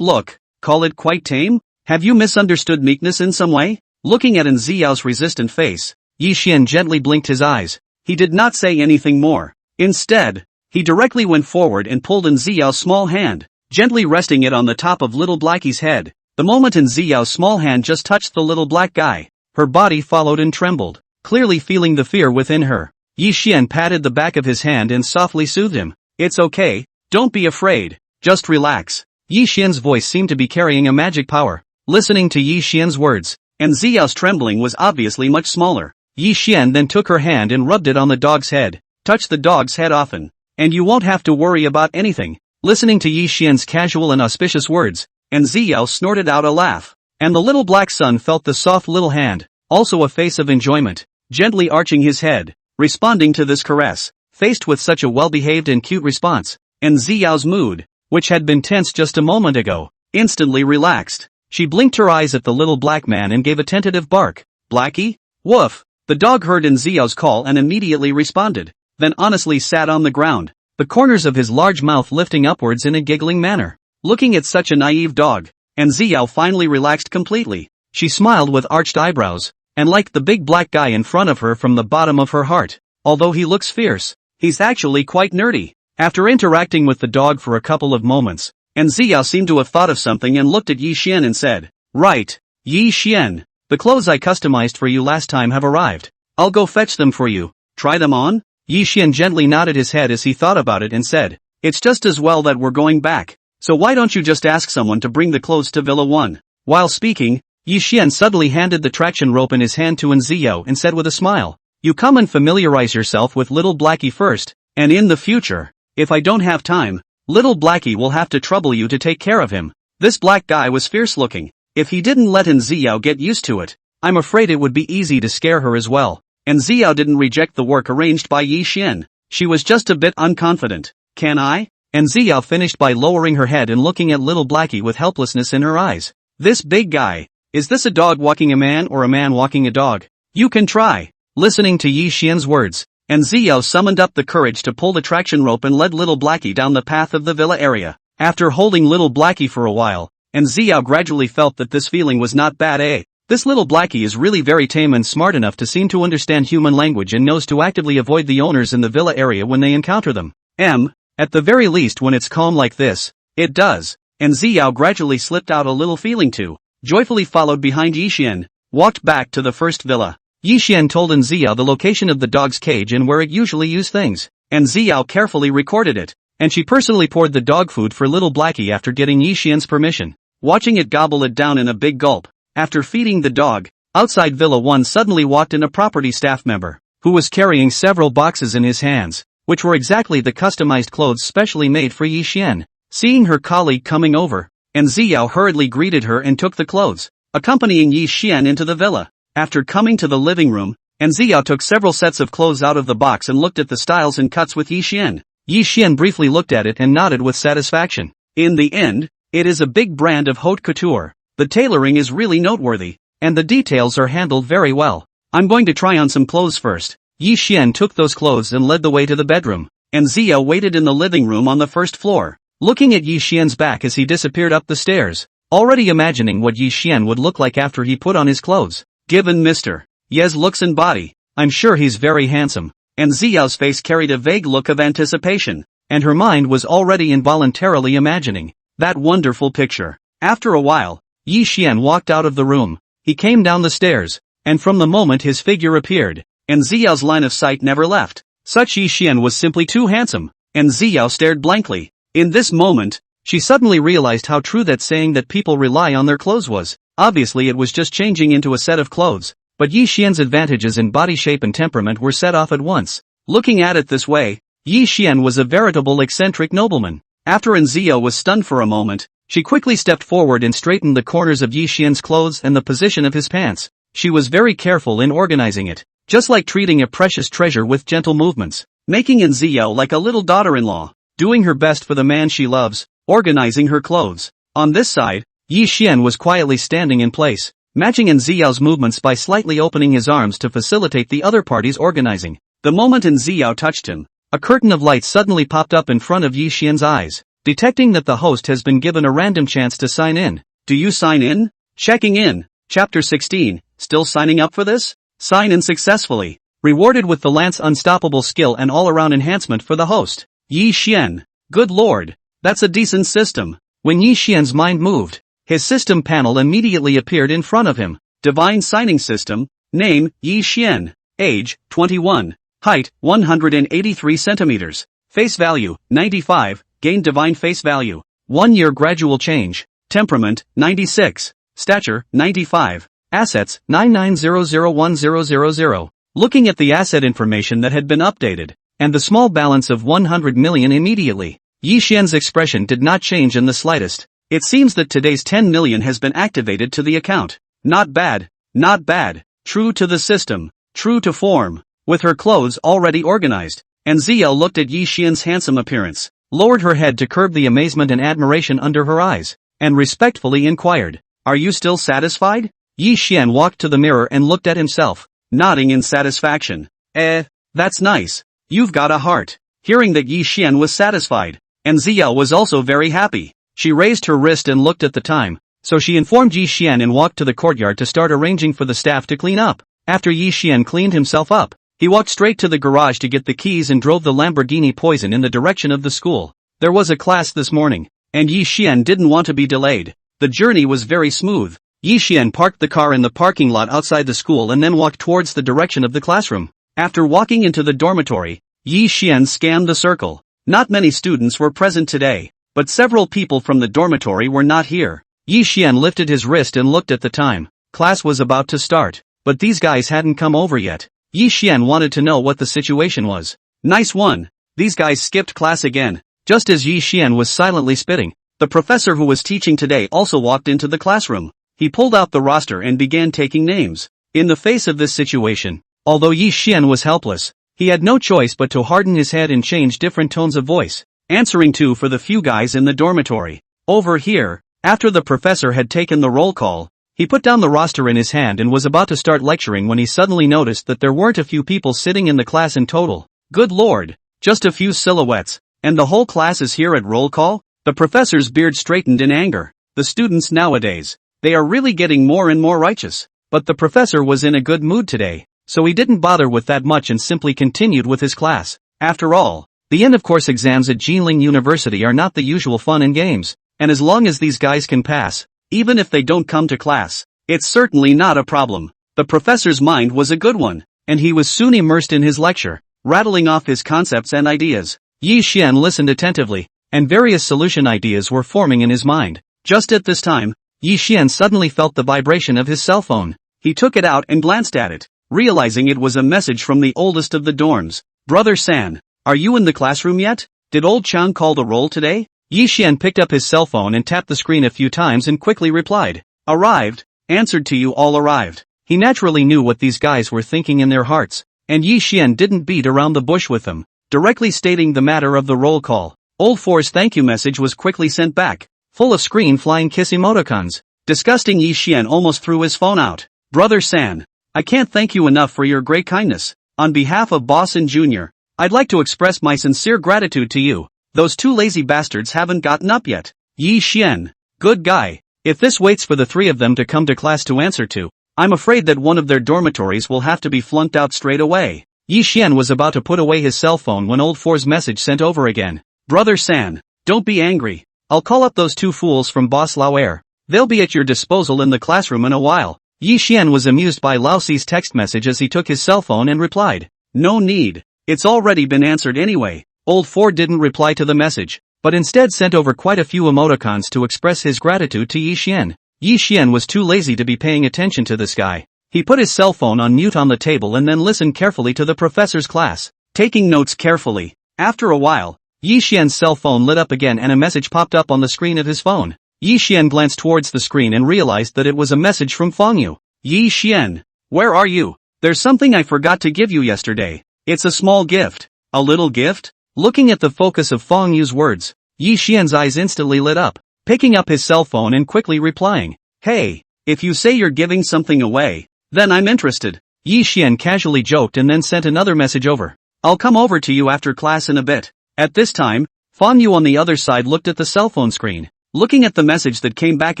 look, call it quite tame? Have you misunderstood meekness in some way?" Looking at Nziao's resistant face, Yi Xian gently blinked his eyes. He did not say anything more. Instead, he directly went forward and pulled Nziao's small hand, gently resting it on the top of little Blackie's head. The moment Nziao's small hand just touched the little black guy, her body followed and trembled, clearly feeling the fear within her. Yi Xian patted the back of his hand and softly soothed him. "It's okay, don't be afraid, just relax." Yi Xian's voice seemed to be carrying a magic power. Listening to Yi Xian's words, Nziao's trembling was obviously much smaller. Yi Xian then took her hand and rubbed it on the dog's head. "Touch the dog's head often, and you won't have to worry about anything." Listening to Yi Xian's casual and auspicious words, Nziao snorted out a laugh, and the little black son felt the soft little hand, also a face of enjoyment, gently arching his head, responding to this caress. Faced with such a well-behaved and cute response, Nziao's mood, which had been tense just a moment ago, instantly relaxed. She blinked her eyes at the little black man and gave a tentative bark. "Blackie? Woof!" The dog heard Nziao's call and immediately responded, then honestly sat on the ground, the corners of his large mouth lifting upwards in a giggling manner. Looking at such a naive dog, Nziao finally relaxed completely. She smiled with arched eyebrows, and liked the big black guy in front of her from the bottom of her heart. Although he looks fierce, he's actually quite nerdy. After interacting with the dog for a couple of moments, Nziao seemed to have thought of something and looked at Yi Xian and said, "Right, Yi Xian, the clothes I customized for you last time have arrived. I'll go fetch them for you. Try them on?" Yi Xian gently nodded his head as he thought about it and said, "It's just as well that we're going back, so why don't you just ask someone to bring the clothes to Villa 1? While speaking, Yi Xian suddenly handed the traction rope in his hand to Nziao and said with a smile, "You come and familiarize yourself with little Blackie first, and in the future, if I don't have time, little Blackie will have to trouble you to take care of him." This black guy was fierce looking. If he didn't let Nziao get used to it, I'm afraid it would be easy to scare her as well. Nziao didn't reject the work arranged by Yi Xian. She was just a bit unconfident. "Can I?" Nziao finished by lowering her head and looking at little Blackie with helplessness in her eyes. "This big guy, is this a dog walking a man or a man walking a dog? You can try." Listening to Yi Xian's words, Nziao summoned up the courage to pull the traction rope and led little Blackie down the path of the villa area. After holding little Blackie for a while, Nziao gradually felt that this feeling was not bad. This little Blackie is really very tame and smart enough to seem to understand human language and knows to actively avoid the owners in the villa area when they encounter them. At the very least when it's calm like this, it does. Nziao gradually slipped out a little feeling too, joyfully followed behind Yi Xian, walked back to the first villa. Yi Xian told Nziao the location of the dog's cage and where it usually used things. Nziao carefully recorded it, and she personally poured the dog food for little Blackie after getting Yi Xian's permission. Watching it gobble it down in a big gulp, after feeding the dog, outside Villa 1 suddenly walked in a property staff member, who was carrying several boxes in his hands, which were exactly the customized clothes specially made for Yi Xian. Seeing her colleague coming over, Nziao hurriedly greeted her and took the clothes, accompanying Yi Xian into the villa. After coming to the living room, Nziao took several sets of clothes out of the box and looked at the styles and cuts with Yi Xian. Yi Xian briefly looked at it and nodded with satisfaction. In the end, it is a big brand of haute couture. The tailoring is really noteworthy. and the details are handled very well. I'm going to try on some clothes first. Yi Xian took those clothes and led the way to the bedroom, and Zia waited in the living room on the first floor, looking at Yi Xian's back as he disappeared up the stairs, already imagining what Yi Xian would look like after he put on his clothes. Given Mr. Ye's looks and body, I'm sure he's very handsome, and Ziyao's face carried a vague look of anticipation, and her mind was already involuntarily imagining that wonderful picture. After a while, Yi Xian walked out of the room. He came down the stairs, and from the moment his figure appeared, and Ziyao's line of sight never left, such Yi Xian was simply too handsome, and Ziyao stared blankly. In this moment, she suddenly realized how true that saying that people rely on their clothes was. Obviously it was just changing into a set of clothes, but Yi Xian's advantages in body shape and temperament were set off at once. Looking at it this way, Yi Xian was a veritable eccentric nobleman. After Ziyao was stunned for a moment, she quickly stepped forward and straightened the corners of Yi Xian's clothes and the position of his pants. She was very careful in organizing it, just like treating a precious treasure with gentle movements, making Ziyao like a little daughter-in-law, doing her best for the man she loves, organizing her clothes. On this side, Yi Xian was quietly standing in place, matching Ziyao's movements by slightly opening his arms to facilitate the other party's organizing. The moment Ziyao touched him, a curtain of light suddenly popped up in front of Yi Xian's eyes. Detecting that the host has been given a random chance to sign in. Do you sign in? Checking in. Chapter 16, still signing up for this? Sign in successfully. Rewarded with the lance unstoppable skill and all-around enhancement for the host. Yi Xian. Good lord. That's a decent system. When Yi Xian's mind moved, his system panel immediately appeared in front of him. Divine signing system. Name, Yi Xian. Age, 21. Height, 183 centimeters. Face value, 95. Gain divine face value. 1 year gradual change. Temperament, 96. Stature, 95. Assets, 99001000. Looking at the asset information that had been updated, and the small balance of 100 million immediately, Yi Xian's expression did not change in the slightest. It seems that today's 10 million has been activated to the account. Not bad, not bad. True to the system, true to form. With her clothes already organized, and Ziyao looked at Yi Xian's handsome appearance, lowered her head to curb the amazement and admiration under her eyes, and respectfully inquired, "Are you still satisfied?" Yi Xian walked to the mirror and looked at himself, nodding in satisfaction. That's nice. You've got a heart." Hearing that Yi Xian was satisfied, and Ziyao was also very happy, she raised her wrist and looked at the time, so she informed Yi Xian and walked to the courtyard to start arranging for the staff to clean up. After Yi Xian cleaned himself up, he walked straight to the garage to get the keys and drove the Lamborghini Poison in the direction of the school. There was a class this morning, and Yi Xian didn't want to be delayed. The journey was very smooth. Yi Xian parked the car in the parking lot outside the school and then walked towards the direction of the classroom. After walking into the dormitory, Yi Xian scanned the circle. Not many students were present today, but several people from the dormitory were not here. Yi Xian lifted his wrist and looked at the time. Class was about to start, but these guys hadn't come over yet. Yi Xian wanted to know what the situation was. Nice one. These guys skipped class again. Just as Yi Xian was silently spitting, the professor who was teaching today also walked into the classroom. He pulled out the roster and began taking names. In the face of this situation, although Yi Xian was helpless, he had no choice but to harden his head and change different tones of voice, answering to for the few guys in the dormitory. Over here, after the professor had taken the roll call, he put down the roster in his hand and was about to start lecturing when he suddenly noticed that there weren't a few people sitting in the class in total. Good lord, just a few silhouettes, and the whole class is here at roll call? The professor's beard straightened in anger. The students nowadays, they are really getting more and more righteous. But the professor was in a good mood today, so he didn't bother with that much and simply continued with his class. After all, the end-of-course exams at Jinling University are not the usual fun and games, and as long as these guys can pass, even if they don't come to class, it's certainly not a problem. The professor's mind was a good one, and he was soon immersed in his lecture, rattling off his concepts and ideas. Yi Xian listened attentively, and various solution ideas were forming in his mind. Just at this time, Yi Xian suddenly felt the vibration of his cell phone. He took it out and glanced at it, realizing it was a message from the oldest of the dorms. Brother San, are you in the classroom yet? Did old Chang call the roll today? Yi Xian picked up his cell phone and tapped the screen a few times and quickly replied, "Arrived, answered to you all arrived." He naturally knew what these guys were thinking in their hearts, and Yi Xian didn't beat around the bush with them, directly stating the matter of the roll call. Old Four's thank you message was quickly sent back, full of screen flying kiss emoticons. Disgusting. Yi Xian almost threw his phone out. Brother San, I can't thank you enough for your great kindness. On behalf of Boss and Junior, I'd like to express my sincere gratitude to you. Those two lazy bastards haven't gotten up yet. Yi Xian, good guy. If this waits for the three of them to come to class to answer to, I'm afraid that one of their dormitories will have to be flunked out straight away. Yi Xian was about to put away his cell phone when old Four's message sent over again. Brother San, don't be angry. I'll call up those two fools from Boss Lao Air. They'll be at your disposal in the classroom in a while. Yi Xian was amused by Lao Si's text message as he took his cell phone and replied, no need. It's already been answered anyway. Old Four didn't reply to the message, but instead sent over quite a few emoticons to express his gratitude to Yi Xian. Yi Xian was too lazy to be paying attention to this guy. He put his cell phone on mute on the table and then listened carefully to the professor's class, taking notes carefully. After a while, Yi Xian's cell phone lit up again and a message popped up on the screen of his phone. Yi Xian glanced towards the screen and realized that it was a message from Feng Yu. Yi Xian, where are you? There's something I forgot to give you yesterday. It's a small gift. A little gift? Looking at the focus of Feng Yu's words, Yi Xian's eyes instantly lit up, picking up his cell phone and quickly replying, hey, if you say you're giving something away, then I'm interested. Yi Xian casually joked and then sent another message over. I'll come over to you after class in a bit. At this time, Feng Yu on the other side looked at the cell phone screen. Looking at the message that came back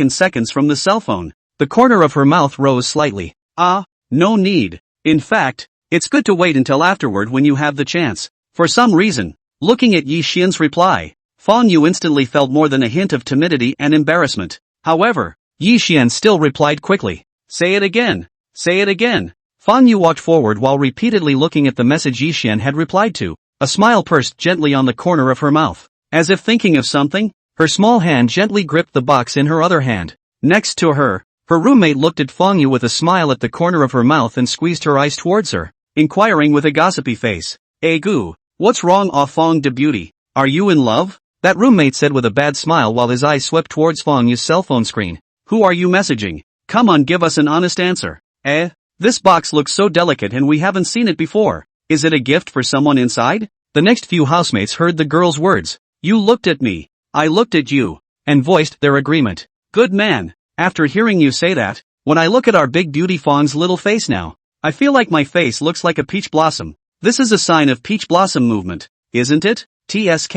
in seconds from the cell phone, the corner of her mouth rose slightly. No need. In fact, it's good to wait until afterward when you have the chance. For some reason, looking at Yi Xian's reply, Feng Yu instantly felt more than a hint of timidity and embarrassment. However, Yi Xian still replied quickly. Say it again. Say it again. Feng Yu walked forward while repeatedly looking at the message Yi Xian had replied to. A smile pursed gently on the corner of her mouth. As if thinking of something, her small hand gently gripped the box in her other hand. Next to her, her roommate looked at Feng Yu with a smile at the corner of her mouth and squeezed her eyes towards her, inquiring with a gossipy face. Gu, what's wrong, Feng de beauty? Are you in love? That roommate said with a bad smile while his eyes swept towards Feng Yu's cell phone screen. Who are you messaging? Come on, give us an honest answer. This box looks so delicate and we haven't seen it before. Is it a gift for someone inside? The next few housemates heard the girl's words. You looked at me. I looked at you. And voiced their agreement. Good man. After hearing you say that, when I look at our big beauty Feng's little face now, I feel like my face looks like a peach blossom. This is a sign of peach blossom movement, isn't it? TSK.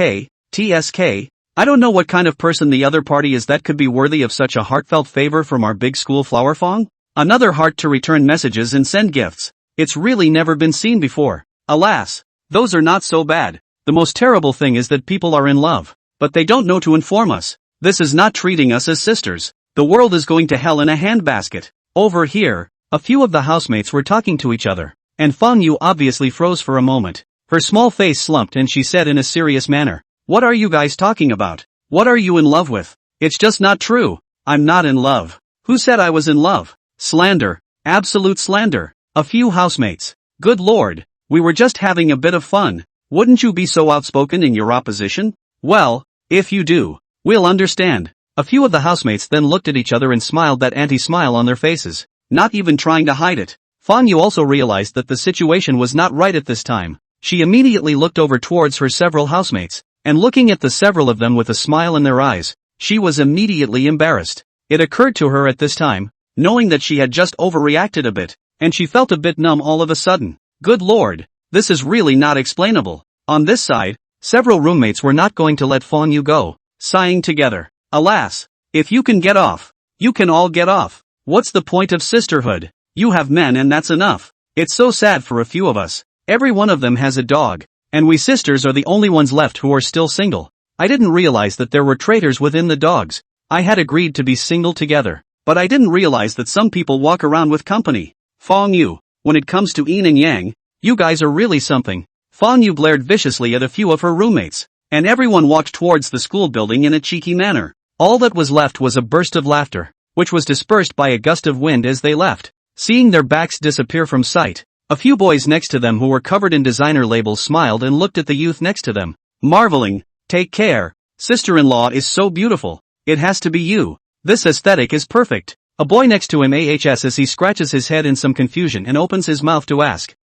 I don't know what kind of person the other party is that could be worthy of such a heartfelt favor from our big school flower Feng. Another heart to return messages and send gifts. It's really never been seen before. Alas, those are not so bad. The most terrible thing is that people are in love, but they don't know to inform us. This is not treating us as sisters. The world is going to hell in a handbasket. Over here, a few of the housemates were talking to each other, and Feng Yu obviously froze for a moment. Her small face slumped and she said in a serious manner, what are you guys talking about? What are you in love with? It's just not true. I'm not in love. Who said I was in love? Slander. Absolute slander. A few housemates. Good lord. We were just having a bit of fun. Wouldn't you be so outspoken in your opposition? Well, if you do, we'll understand. A few of the housemates then looked at each other and smiled that anti-smile on their faces, not even trying to hide it. Feng Yu also realized that the situation was not right at this time. She immediately looked over towards her several housemates, and looking at the several of them with a smile in their eyes, she was immediately embarrassed. It occurred to her at this time, knowing that she had just overreacted a bit, and she felt a bit numb all of a sudden. Good lord, this is really not explainable. On this side, several roommates were not going to let Feng Yu go, sighing together. Alas, if you can get off, you can all get off. What's the point of sisterhood? You have men and that's enough. It's so sad for a few of us. Every one of them has a dog, and we sisters are the only ones left who are still single. I didn't realize that there were traitors within the dogs. I had agreed to be single together, but I didn't realize that some people walk around with company. Feng Yu, when it comes to yin and yang, you guys are really something. Feng Yu glared viciously at a few of her roommates, and everyone walked towards the school building in a cheeky manner. All that was left was a burst of laughter, which was dispersed by a gust of wind as they left. Seeing their backs disappear from sight, a few boys next to them who were covered in designer labels smiled and looked at the youth next to them, marveling. Take care. Sister-in-law is so beautiful. It has to be you. This aesthetic is perfect. A boy next to him ahs as he scratches his head in some confusion and opens his mouth to ask,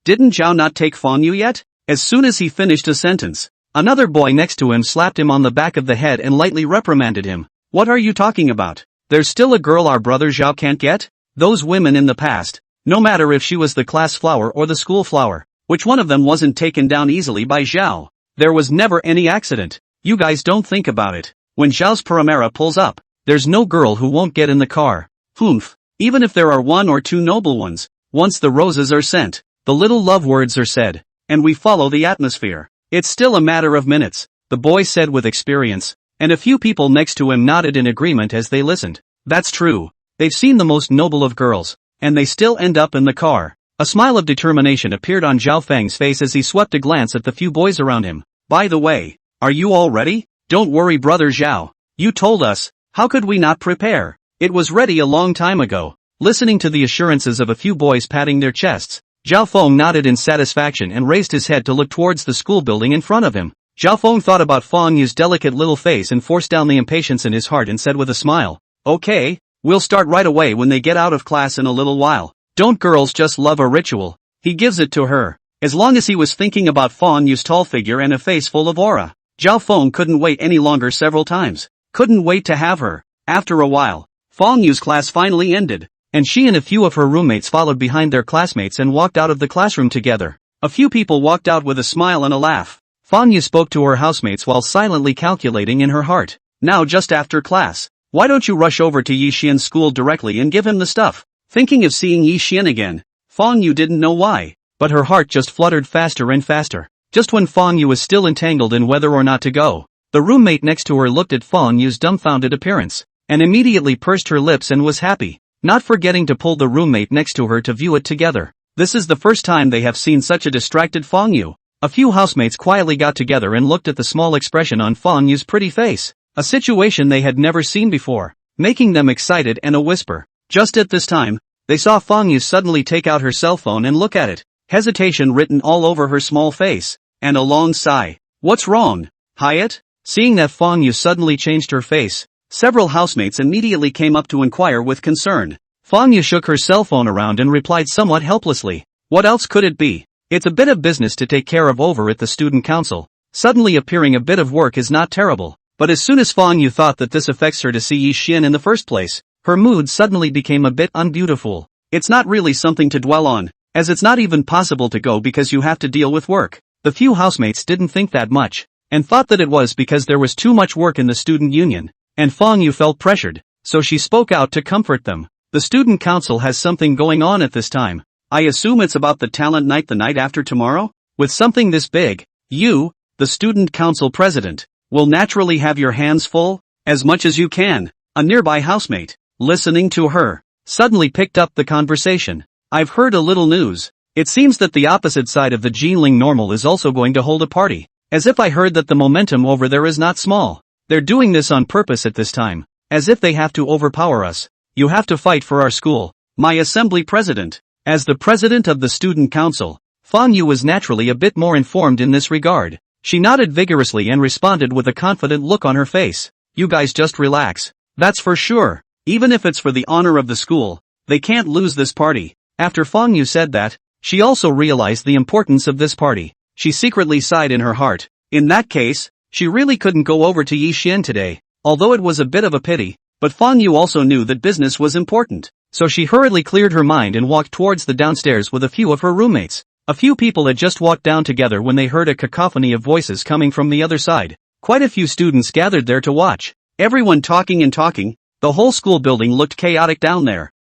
didn't Zhao not take Feng Yu yet? As soon as he finished a sentence, another boy next to him slapped him on the back of the head and lightly reprimanded him. What are you talking about? There's still a girl our brother Zhao can't get? Those women in the past, no matter if she was the class flower or the school flower, which one of them wasn't taken down easily by Zhao? There was never any accident. You guys don't think about it. When Zhao's Primera pulls up, there's no girl who won't get in the car. Humph. Even if there are one or two noble ones, once the roses are sent, the little love words are said, and we follow the atmosphere. It's still a matter of minutes, the boy said with experience, and a few people next to him nodded in agreement as they listened. That's true. They've seen the most noble of girls, and they still end up in the car. A smile of determination appeared on Zhao Feng's face as he swept a glance at the few boys around him. By the way, are you all ready? Don't worry, brother Zhao. You told us. How could we not prepare? It was ready a long time ago. Listening to the assurances of a few boys patting their chests, Zhao Feng nodded in satisfaction and raised his head to look towards the school building in front of him. Zhao Feng thought about Feng Yu's delicate little face and forced down the impatience in his heart and said with a smile, "Okay, we'll start right away when they get out of class in a little while. Don't girls just love a ritual? He gives it to her." As long as he was thinking about Feng Yu's tall figure and a face full of aura, Zhao Feng couldn't wait any longer several times. Couldn't wait to have her. After a while, Feng Yu's class finally ended, and she and a few of her roommates followed behind their classmates and walked out of the classroom together. A few people walked out with a smile and a laugh. Feng Yu spoke to her housemates while silently calculating in her heart. Now just after class, why don't you rush over to Yi Xian's school directly and give him the stuff? Thinking of seeing Yi Xian again, Feng Yu didn't know why, but her heart just fluttered faster and faster. Just when Feng Yu was still entangled in whether or not to go, the roommate next to her looked at Feng Yu's dumbfounded appearance, and immediately pursed her lips and was happy, not forgetting to pull the roommate next to her to view it together. This is the first time they have seen such a distracted Feng Yu. A few housemates quietly got together and looked at the small expression on Feng Yu's pretty face, a situation they had never seen before, making them excited and a whisper. Just at this time, they saw Feng Yu suddenly take out her cell phone and look at it, hesitation written all over her small face, and a long sigh. What's wrong, Hyatt? Seeing that Feng Yu suddenly changed her face, several housemates immediately came up to inquire with concern. Feng Yu shook her cell phone around and replied somewhat helplessly. What else could it be? It's a bit of business to take care of over at the student council. Suddenly appearing a bit of work is not terrible, but as soon as Feng Yu thought that this affects her to see Yi Xian in the first place, her mood suddenly became a bit unbeautiful. It's not really something to dwell on, as it's not even possible to go because you have to deal with work. The few housemates didn't think that much, and thought that it was because there was too much work in the student union, and Feng Yu felt pressured, so she spoke out to comfort them. The student council has something going on at this time. I assume it's about the talent night the night after tomorrow? With something this big, you, the student council president, will naturally have your hands full, as much as you can. A nearby housemate, listening to her, suddenly picked up the conversation. I've heard a little news. It seems that the opposite side of the Jinling normal is also going to hold a party. As if I heard that the momentum over there is not small. They're doing this on purpose at this time. As if they have to overpower us. You have to fight for our school. My assembly president. As the president of the student council, Feng Yu was naturally a bit more informed in this regard. She nodded vigorously and responded with a confident look on her face. You guys just relax. That's for sure. Even if it's for the honor of the school, they can't lose this party. After Feng Yu said that, she also realized the importance of this party. She secretly sighed in her heart. In that case, she really couldn't go over to Yi Xian today, although it was a bit of a pity, but Feng Yu also knew that business was important, so she hurriedly cleared her mind and walked towards the downstairs with a few of her roommates. A few people had just walked down together when they heard a cacophony of voices coming from the other side. Quite a few students gathered there to watch. Everyone talking and talking, the whole school building looked chaotic down there.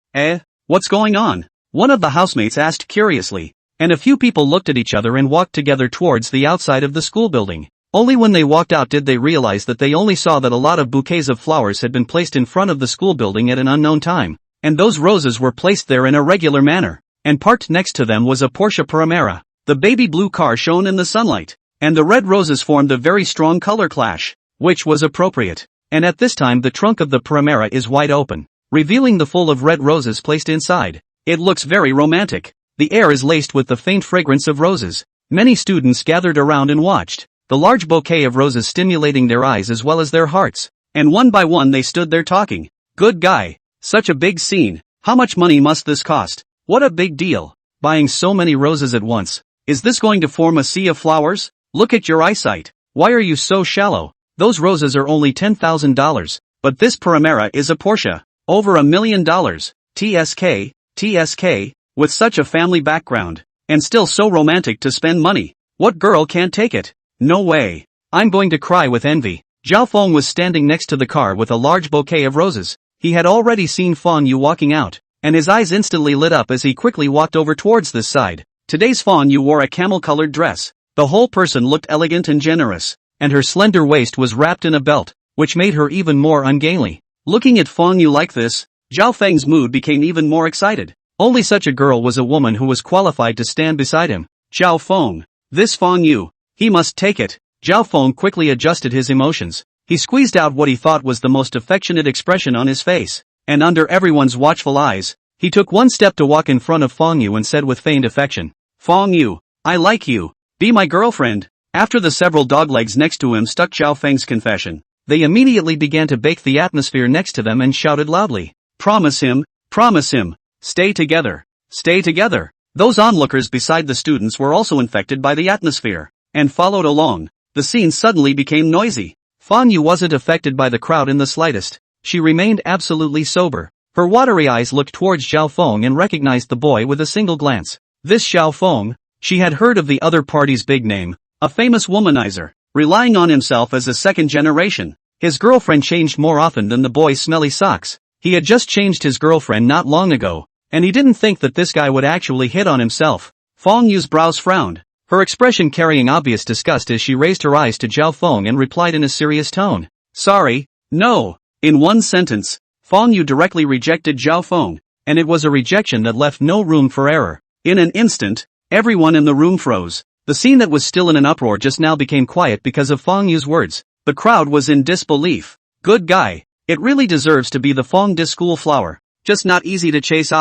What's going on? One of the housemates asked curiously, and a few people looked at each other and walked together towards the outside of the school building. Only when they walked out did they realize that they only saw that a lot of bouquets of flowers had been placed in front of the school building at an unknown time, and those roses were placed there in a regular manner, and parked next to them was a Porsche Panamera, the baby blue car shone in the sunlight, and the red roses formed a very strong color clash, which was appropriate, and at this time the trunk of the Panamera is wide open, revealing the full of red roses placed inside. It looks very romantic. The air is laced with the faint fragrance of roses. Many students gathered around and watched, the large bouquet of roses stimulating their eyes as well as their hearts, and one by one they stood there talking. Good guy, such a big scene, how much money must this cost? What a big deal, buying so many roses at once. Is this going to form a sea of flowers? Look at your eyesight, why are you so shallow? Those roses are only $10,000, but this Panamera is a Porsche, over $1 million. TSK, with such a family background. And still so romantic to spend money. What girl can't take it? No way. I'm going to cry with envy. Zhao Feng was standing next to the car with a large bouquet of roses. He had already seen Feng Yu walking out, and his eyes instantly lit up as he quickly walked over towards this side. Today's Feng Yu wore a camel-colored dress. The whole person looked elegant and generous, and her slender waist was wrapped in a belt, which made her even more ungainly. Looking at Feng Yu like this, Zhao Feng's mood became even more excited. Only such a girl was a woman who was qualified to stand beside him. Zhao Feng. This Feng Yu. He must take it. Zhao Feng quickly adjusted his emotions. He squeezed out what he thought was the most affectionate expression on his face, and under everyone's watchful eyes, he took one step to walk in front of Feng Yu and said with feigned affection, "Feng Yu, I like you. Be my girlfriend." After the several doglegs next to him stuck Zhao Feng's confession, they immediately began to bake the atmosphere next to them and shouted loudly, promise him, stay together, stay together." Those onlookers beside the students were also infected by the atmosphere, and followed along. The scene suddenly became noisy. Feng Yu wasn't affected by the crowd in the slightest. She remained absolutely sober. Her watery eyes looked towards Zhao Feng and recognized the boy with a single glance. This Zhao Feng, she had heard of the other party's big name, a famous womanizer, relying on himself as a second generation. His girlfriend changed more often than the boy's smelly socks. He had just changed his girlfriend not long ago, and he didn't think that this guy would actually hit on himself. Feng Yu's brows frowned, her expression carrying obvious disgust as she raised her eyes to Zhao Feng and replied in a serious tone, "Sorry, no." In one sentence, Feng Yu directly rejected Zhao Feng, and it was a rejection that left no room for error. In an instant, everyone in the room froze. The scene that was still in an uproar just now became quiet because of Feng Yu's words. The crowd was in disbelief. Good guy. It really deserves to be the Feng Dis school flower. Just not easy to chase.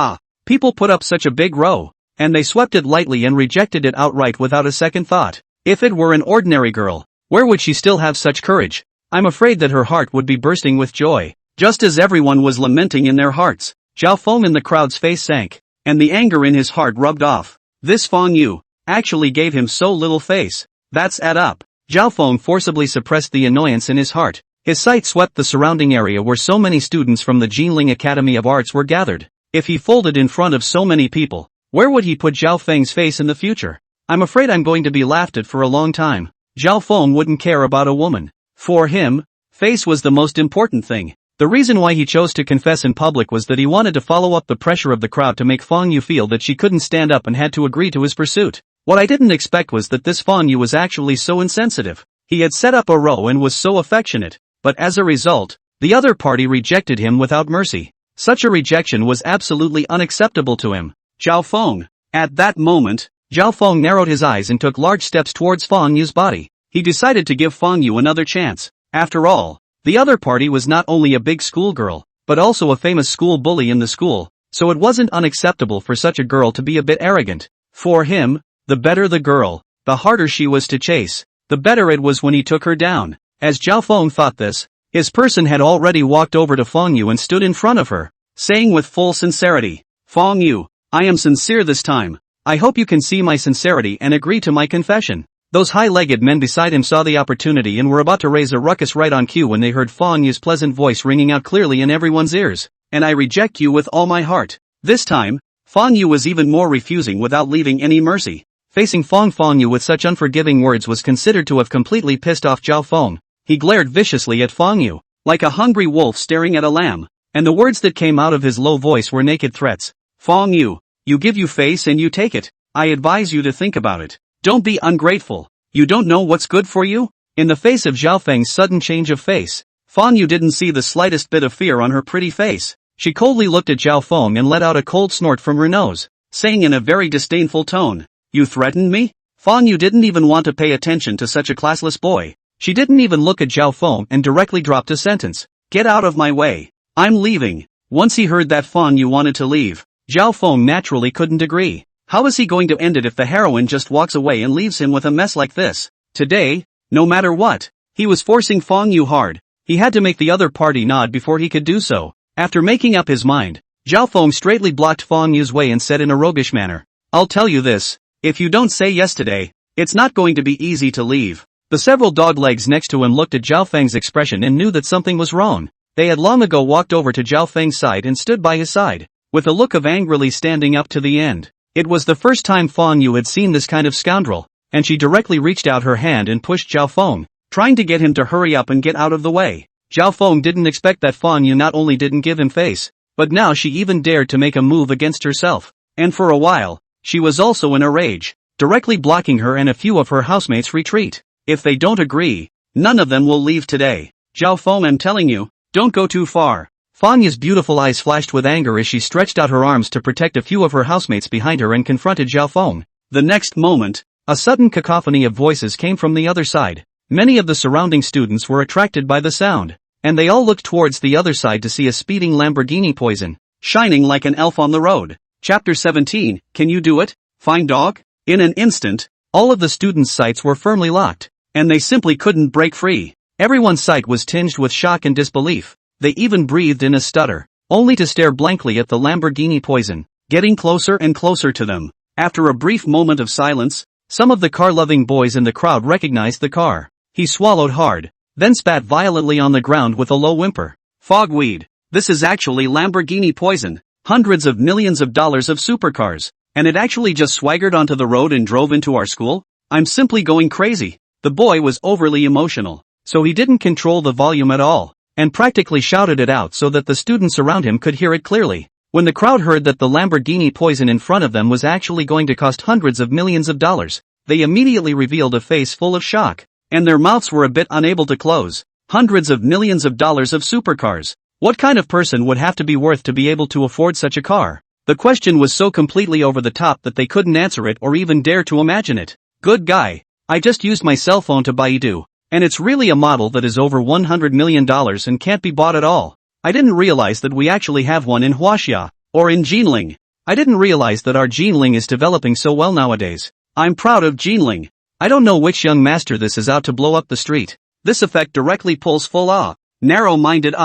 People put up such a big row, and they swept it lightly and rejected it outright without a second thought. If it were an ordinary girl, where would she still have such courage? I'm afraid that her heart would be bursting with joy. Just as everyone was lamenting in their hearts, Zhao Feng in the crowd's face sank, and the anger in his heart rubbed off. This Feng Yu actually gave him so little face. That's add up. Zhao Feng forcibly suppressed the annoyance in his heart. His sight swept the surrounding area where so many students from the Jinling Academy of Arts were gathered. If he folded in front of so many people, where would he put Zhao Feng's face in the future? I'm afraid I'm going to be laughed at for a long time. Zhao Feng wouldn't care about a woman. For him, face was the most important thing. The reason why he chose to confess in public was that he wanted to follow up the pressure of the crowd to make Feng Yu feel that she couldn't stand up and had to agree to his pursuit. What I didn't expect was that this Feng Yu was actually so insensitive. He had set up a row and was so affectionate, but as a result, the other party rejected him without mercy. Such a rejection was absolutely unacceptable to him. Zhao Feng. At that moment, Zhao Feng narrowed his eyes and took large steps towards Feng Yu's body. He decided to give Feng Yu another chance. After all, the other party was not only a big schoolgirl, but also a famous school bully in the school, so it wasn't unacceptable for such a girl to be a bit arrogant. For him, the better the girl, the harder she was to chase, the better it was when he took her down. As Zhao Feng thought this, his person had already walked over to Feng Yu and stood in front of her, saying with full sincerity, "Feng Yu, I am sincere this time. I hope you can see my sincerity and agree to my confession." Those high-legged men beside him saw the opportunity and were about to raise a ruckus right on cue when they heard Feng Yu's pleasant voice ringing out clearly in everyone's ears. "And I reject you with all my heart." This time, Feng Yu was even more refusing without leaving any mercy. Facing Feng Yu with such unforgiving words was considered to have completely pissed off Zhao Feng. He glared viciously at Feng Yu, like a hungry wolf staring at a lamb, and the words that came out of his low voice were naked threats. "Feng Yu, you give you face and you take it. I advise you to think about it. Don't be ungrateful. You don't know what's good for you?" In the face of Zhao Feng's sudden change of face, Feng Yu didn't see the slightest bit of fear on her pretty face. She coldly looked at Zhao Feng and let out a cold snort from her nose, saying in a very disdainful tone, "You threatened me?" Feng Yu didn't even want to pay attention to such a classless boy. She didn't even look at Zhao Feng and directly dropped a sentence. "Get out of my way. I'm leaving." Once he heard that Feng Yu wanted to leave, Zhao Feng naturally couldn't agree. How is he going to end it if the heroine just walks away and leaves him with a mess like this? Today, no matter what, he was forcing Feng Yu hard. He had to make the other party nod before he could do so. After making up his mind, Zhao Feng straightly blocked Feng Yu's way and said in a roguish manner, "I'll tell you this, if you don't say yes today, it's not going to be easy to leave." The several doglegs next to him looked at Zhao Feng's expression and knew that something was wrong. They had long ago walked over to Zhao Feng's side and stood by his side. with a look of angrily standing up to the end. It was the first time Fong Yu had seen this kind of scoundrel, and she directly reached out her hand and pushed Zhao Feng, trying to get him to hurry up and get out of the way. Zhao Feng didn't expect that Fong Yu not only didn't give him face, but now she even dared to make a move against herself. And for a while, she was also in a rage, directly blocking her and a few of her housemates' retreat. If they don't agree, none of them will leave today. Zhao Feng, I'm telling you, don't go too far. Fong Yu's beautiful eyes flashed with anger as she stretched out her arms to protect a few of her housemates behind her and confronted Zhao Feng. The next moment, a sudden cacophony of voices came from the other side. Many of the surrounding students were attracted by the sound, and they all looked towards the other side to see a speeding Lamborghini Poison, shining like an elf on the road. Chapter 17, Can You Do It, Fine Dog? In an instant, all of the students' sights were firmly locked, and they simply couldn't break free. Everyone's sight was tinged with shock and disbelief. They even breathed in a stutter, only to stare blankly at the Lamborghini Poison, getting closer and closer to them. After a brief moment of silence, some of the car-loving boys in the crowd recognized the car. He swallowed hard, then spat violently on the ground with a low whimper. Fogweed. This is actually Lamborghini Poison. Hundreds of millions of dollars of supercars. And it actually just swaggered onto the road and drove into our school? I'm simply going crazy. The boy was overly emotional, so he didn't control the volume at all, and practically shouted it out so that the students around him could hear it clearly. When the crowd heard that the Lamborghini Poison in front of them was actually going to cost hundreds of millions of dollars, they immediately revealed a face full of shock, and their mouths were a bit unable to close. Hundreds of millions of dollars of supercars. What kind of person would have to be worth to be able to afford such a car? The question was so completely over the top that they couldn't answer it or even dare to imagine it. Good guy. I just used my cell phone to Baidu, and it's really a model that is over $100 million and can't be bought at all. I didn't realize that we actually have one in Huaxia, or in Jinling. I didn't realize that our Jinling is developing so well nowadays. I'm proud of Jinling. I don't know which young master this is out to blow up the street. This effect directly pulls full narrow-minded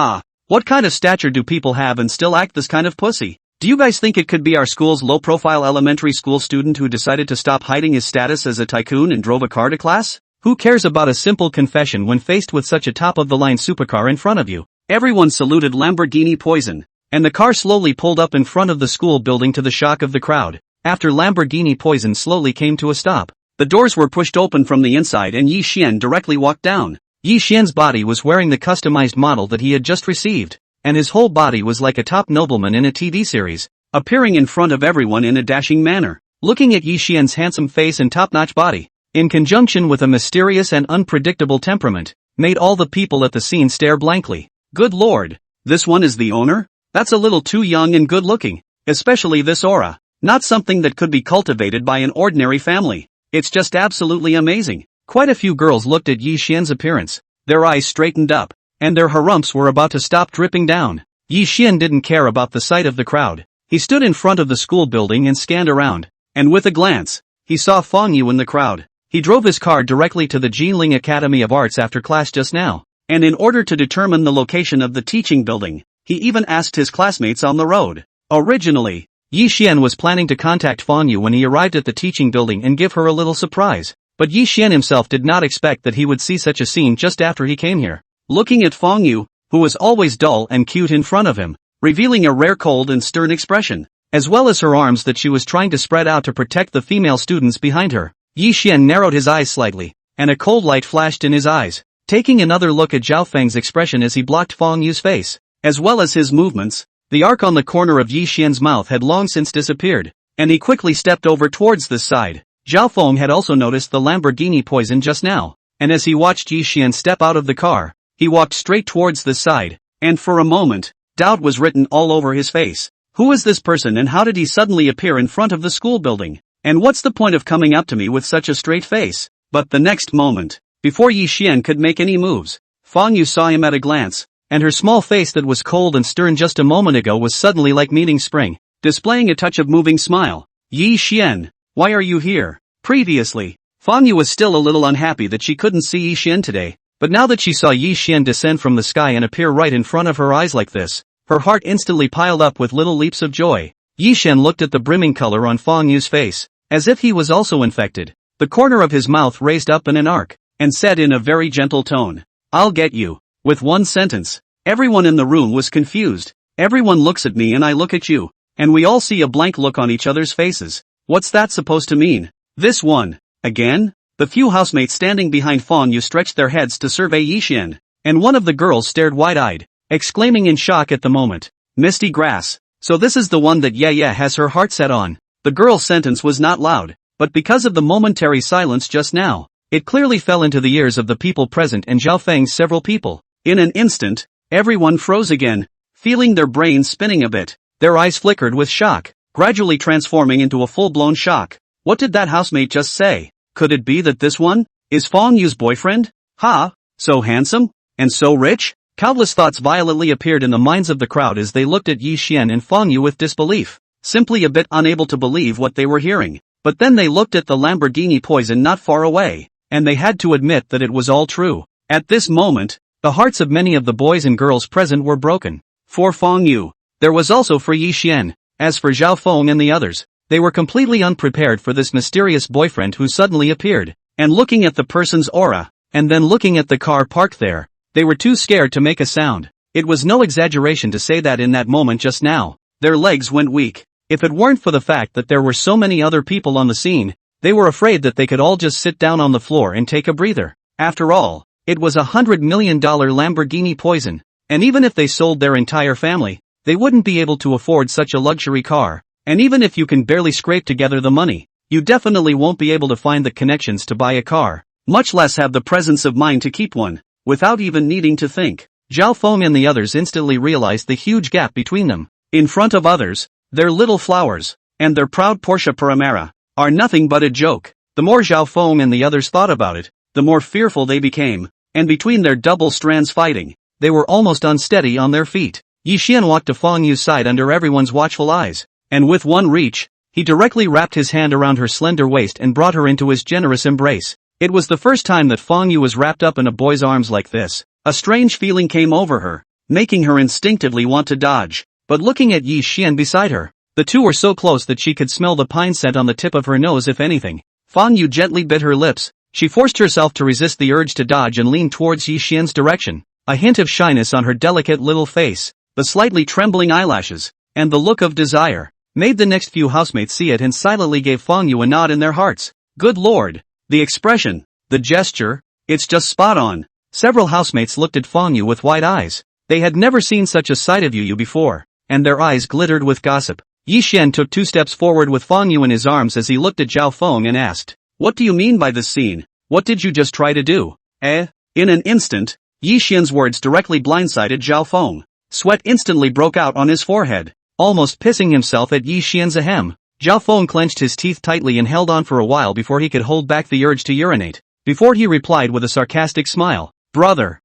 What kind of stature do people have and still act this kind of pussy? Do you guys think it could be our school's low-profile elementary school student who decided to stop hiding his status as a tycoon and drove a car to class? Who cares about a simple confession when faced with such a top-of-the-line supercar in front of you? Everyone saluted Lamborghini Poison, and the car slowly pulled up in front of the school building to the shock of the crowd. After Lamborghini Poison slowly came to a stop, the doors were pushed open from the inside and Yi Xian directly walked down. Yi Xian's body was wearing the customized model that he had just received, and his whole body was like a top nobleman in a TV series, appearing in front of everyone in a dashing manner. Looking at Yi Xian's handsome face and top-notch body, in conjunction with a mysterious and unpredictable temperament, made all the people at the scene stare blankly. Good lord, this one is the owner? That's a little too young and good-looking, especially this aura. Not something that could be cultivated by an ordinary family. It's just absolutely amazing. Quite a few girls looked at Yi Xian's appearance, their eyes straightened up, and their harumps were about to stop dripping down. Yi Xian didn't care about the sight of the crowd. He stood in front of the school building and scanned around, and with a glance, he saw Fong Yu in the crowd. He drove his car directly to the Jinling Academy of Arts after class just now, and in order to determine the location of the teaching building, he even asked his classmates on the road. Originally, Yi Xian was planning to contact Fong Yu when he arrived at the teaching building and give her a little surprise, but Yi Xian himself did not expect that he would see such a scene just after he came here. Looking at Fong Yu, who was always dull and cute in front of him, revealing a rare cold and stern expression, as well as her arms that she was trying to spread out to protect the female students behind her, Yi Xian narrowed his eyes slightly, and a cold light flashed in his eyes, taking another look at Zhao Feng's expression as he blocked Fong Yu's face, as well as his movements. The arc on the corner of Yi Xian's mouth had long since disappeared, and he quickly stepped over towards this side. Zhao Feng had also noticed the Lamborghini Poison just now, and as he watched Yi Xian step out of the car, he walked straight towards this side, and for a moment, doubt was written all over his face. Who is this person and how did he suddenly appear in front of the school building? And what's the point of coming up to me with such a straight face? But the next moment, before Yi Xian could make any moves, Fong Yu saw him at a glance, and her small face that was cold and stern just a moment ago was suddenly like meeting spring, displaying a touch of moving smile. Yi Xian, why are you here? Previously, Fong Yu was still a little unhappy that she couldn't see Yi Xian today, but now that she saw Yi Xian descend from the sky and appear right in front of her eyes like this, her heart instantly piled up with little leaps of joy. Yi Xian looked at the brimming color on Fong Yu's face, as if he was also infected. The corner of his mouth raised up in an arc, and said in a very gentle tone, "I'll get you." With one sentence, everyone in the room was confused. Everyone looks at me and I look at you, and we all see a blank look on each other's faces. What's that supposed to mean? This one. Again? The few housemates standing behind Fong Yu stretched their heads to survey Yixian, and one of the girls stared wide-eyed, exclaiming in shock at the moment. Misty grass. So this is the one that yeah has her heart set on. The girl's sentence was not loud, but because of the momentary silence just now, it clearly fell into the ears of the people present and Zhao Feng's several people. In an instant, everyone froze again, feeling their brains spinning a bit. Their eyes flickered with shock, gradually transforming into a full-blown shock. What did that housemate just say? Could it be that this one is Fong Yu's boyfriend? Ha! So handsome? And so rich? Countless thoughts violently appeared in the minds of the crowd as they looked at Yixian and Fong Yu with disbelief, simply a bit unable to believe what they were hearing. But then they looked at the Lamborghini poison not far away, and they had to admit that it was all true. At this moment, the hearts of many of the boys and girls present were broken. For Fong Yu, there was also for Yixian. As for Zhao Feng and the others, they were completely unprepared for this mysterious boyfriend who suddenly appeared, and looking at the person's aura, and then looking at the car parked there, they were too scared to make a sound. It was no exaggeration to say that in that moment just now, their legs went weak. If it weren't for the fact that there were so many other people on the scene, they were afraid that they could all just sit down on the floor and take a breather. After all, it was $100 million Lamborghini poison, and even if they sold their entire family, they wouldn't be able to afford such a luxury car. And even if you can barely scrape together the money, you definitely won't be able to find the connections to buy a car, much less have the presence of mind to keep one, without even needing to think. Zhao Feng and the others instantly realized the huge gap between them. In front of others, their little flowers, and their proud Porsche Panamera, are nothing but a joke. The more Zhao Feng and the others thought about it, the more fearful they became, and between their double strands fighting, they were almost unsteady on their feet. Yixian walked to Fong Yu's side under everyone's watchful eyes, and with one reach, he directly wrapped his hand around her slender waist and brought her into his generous embrace. It was the first time that Fong Yu was wrapped up in a boy's arms like this. A strange feeling came over her, making her instinctively want to dodge. But looking at Yixian beside her, the two were so close that she could smell the pine scent on the tip of her nose if anything. Fong Yu gently bit her lips. She forced herself to resist the urge to dodge and lean towards Yixian's direction. A hint of shyness on her delicate little face, the slightly trembling eyelashes, and the look of desire, made the next few housemates see it and silently gave Fong Yu a nod in their hearts. Good lord! The expression, the gesture, it's just spot on. Several housemates looked at Fong Yu with wide eyes. They had never seen such a sight of Yu before, and their eyes glittered with gossip. Yixian took 2 steps forward with Fong Yu in his arms as he looked at Zhao Feng and asked, "What do you mean by this scene? What did you just try to do?" In an instant, Yixian's words directly blindsided Zhao Feng. Sweat instantly broke out on his forehead, almost pissing himself at Yixian's ahem. Zhao Feng clenched his teeth tightly and held on for a while before he could hold back the urge to urinate. Before he replied with a sarcastic smile, Brother,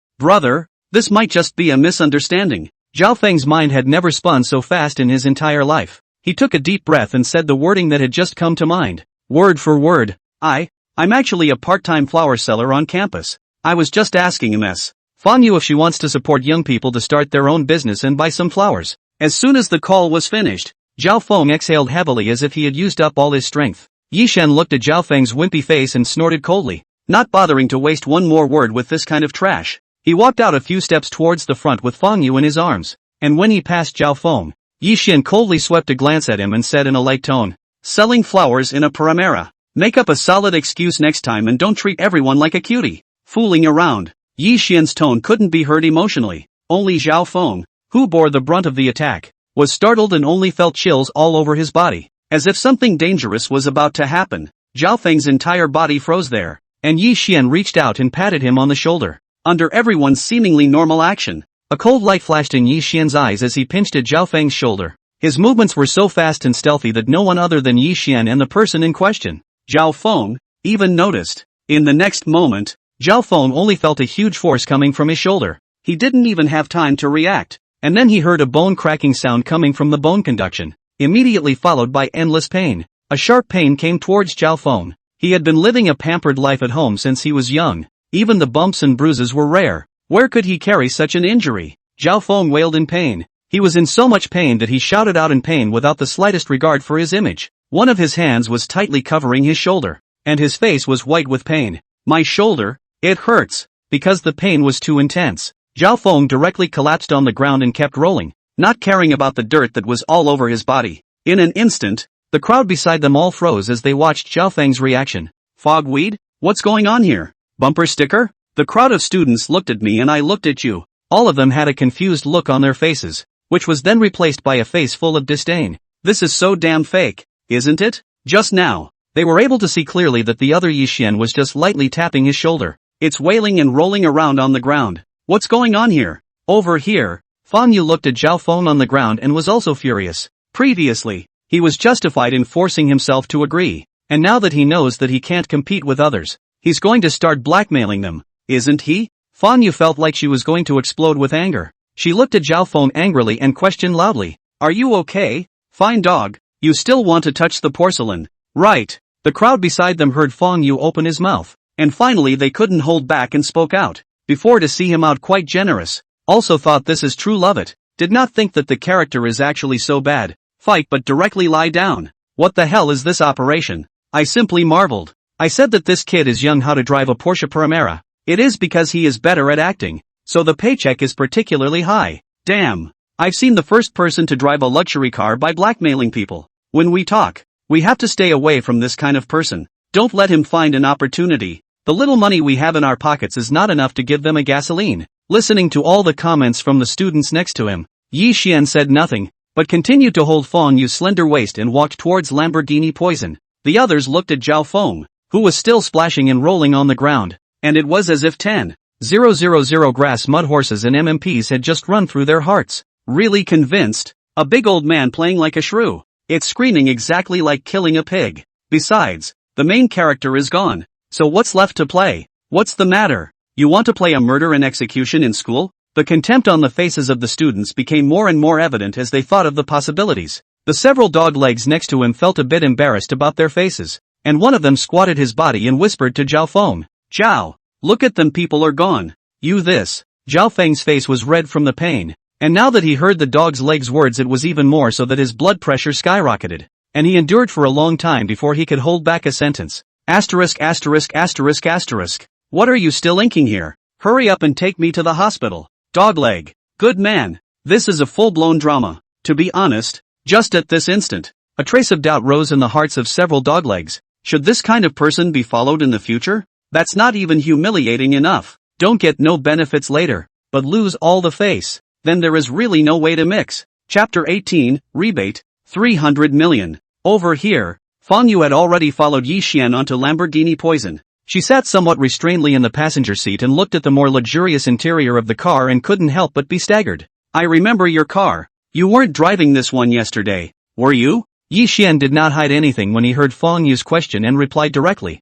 this might just be a misunderstanding." Zhao Feng's mind had never spun so fast in his entire life. He took a deep breath and said the wording that had just come to mind. Word for word, I'm actually a part-time flower seller on campus. I was just asking Ms. Fong Yu if she wants to support young people to start their own business and buy some flowers. As soon as the call was finished, Zhao Feng exhaled heavily as if he had used up all his strength. Yixian looked at Zhao Feng's wimpy face and snorted coldly, not bothering to waste one more word with this kind of trash. He walked out a few steps towards the front with Fong Yu in his arms, and when he passed Zhao Feng, Yixian coldly swept a glance at him and said in a light tone, "Selling flowers in a Panamera. Make up a solid excuse next time and don't treat everyone like a cutie. Fooling around." Yixian's tone couldn't be heard emotionally. Only Zhao Feng, who bore the brunt of the attack, was startled and only felt chills all over his body, as if something dangerous was about to happen. Zhao Feng's entire body froze there, and Yixian reached out and patted him on the shoulder. Under everyone's seemingly normal action, a cold light flashed in Yixian's eyes as he pinched at Zhao Feng's shoulder. His movements were so fast and stealthy that no one other than Yixian and the person in question, Zhao Feng, even noticed. In the next moment, Zhao Feng only felt a huge force coming from his shoulder. He didn't even have time to react, and then he heard a bone-cracking sound coming from the bone conduction, immediately followed by endless pain. A sharp pain came towards Zhao Feng. He had been living a pampered life at home since he was young. Even the bumps and bruises were rare. Where could he carry such an injury? Zhao Feng wailed in pain. He was in so much pain that he shouted out in pain without the slightest regard for his image. One of his hands was tightly covering his shoulder, and his face was white with pain. "My shoulder, it hurts," because the pain was too intense. Zhao Feng directly collapsed on the ground and kept rolling, not caring about the dirt that was all over his body. In an instant, the crowd beside them all froze as they watched Zhao Feng's reaction. Fogweed? What's going on here? Bumper sticker? The crowd of students looked at me and I looked at you. All of them had a confused look on their faces, which was then replaced by a face full of disdain. This is so damn fake, isn't it? Just now, they were able to see clearly that the other Yixian was just lightly tapping his shoulder. It's wailing and rolling around on the ground. What's going on here? Over here. Fan Yu looked at Zhao Feng on the ground and was also furious. Previously, he was justified in forcing himself to agree, and now that he knows that he can't compete with others, he's going to start blackmailing them, isn't he? Fan Yu felt like she was going to explode with anger. She looked at Zhao Feng angrily and questioned loudly, "Are you okay? Fine dog, you still want to touch the porcelain, right?" The crowd beside them heard Fan Yu open his mouth, and finally they couldn't hold back and spoke out. Before to see him out quite generous. Also thought this is true love it. Did not think that the character is actually so bad. Fight but directly lie down. What the hell is this operation? I simply marveled. I said that this kid is young how to drive a Porsche Panamera. It is because he is better at acting. So the paycheck is particularly high. Damn. I've seen the first person to drive a luxury car by blackmailing people. When we talk, we have to stay away from this kind of person. Don't let him find an opportunity. The little money we have in our pockets is not enough to give them a gasoline. Listening to all the comments from the students next to him, Yi Xian said nothing, but continued to hold Fan Yu's slender waist and walked towards Lamborghini Poison. The others looked at Zhao Feng, who was still splashing and rolling on the ground, and it was as if 10,000 grass mud horses and MMPs had just run through their hearts. Really convinced? A big old man playing like a shrew. It's screaming exactly like killing a pig. Besides, the main character is gone. So what's left to play? What's the matter? You want to play a murder and execution in school? The contempt on the faces of the students became more and more evident as they thought of the possibilities. The several dog legs next to him felt a bit embarrassed about their faces, and one of them squatted his body and whispered to Zhao Feng, "Zhao, look at them, people are gone. You this." Zhao Feng's face was red from the pain, and now that he heard the dog's legs words it was even more so that his blood pressure skyrocketed, and he endured for a long time before he could hold back a sentence. Asterisk asterisk asterisk asterisk. What are you still inking here? Hurry up and take me to the hospital. Dogleg. Good man. This is a full-blown drama. To be honest, just at this instant, a trace of doubt rose in the hearts of several doglegs. Should this kind of person be followed in the future? That's not even humiliating enough. Don't get no benefits later, but lose all the face. Then there is really no way to mix. Chapter 18, Rebate, 300 million. Over here, Fan Yu had already followed Yi Xian onto Lamborghini Poison. She sat somewhat restrainedly in the passenger seat and looked at the more luxurious interior of the car and couldn't help but be staggered. I remember your car. You weren't driving this one yesterday, were you? Yi Xian did not hide anything when he heard Fan Yu's question and replied directly.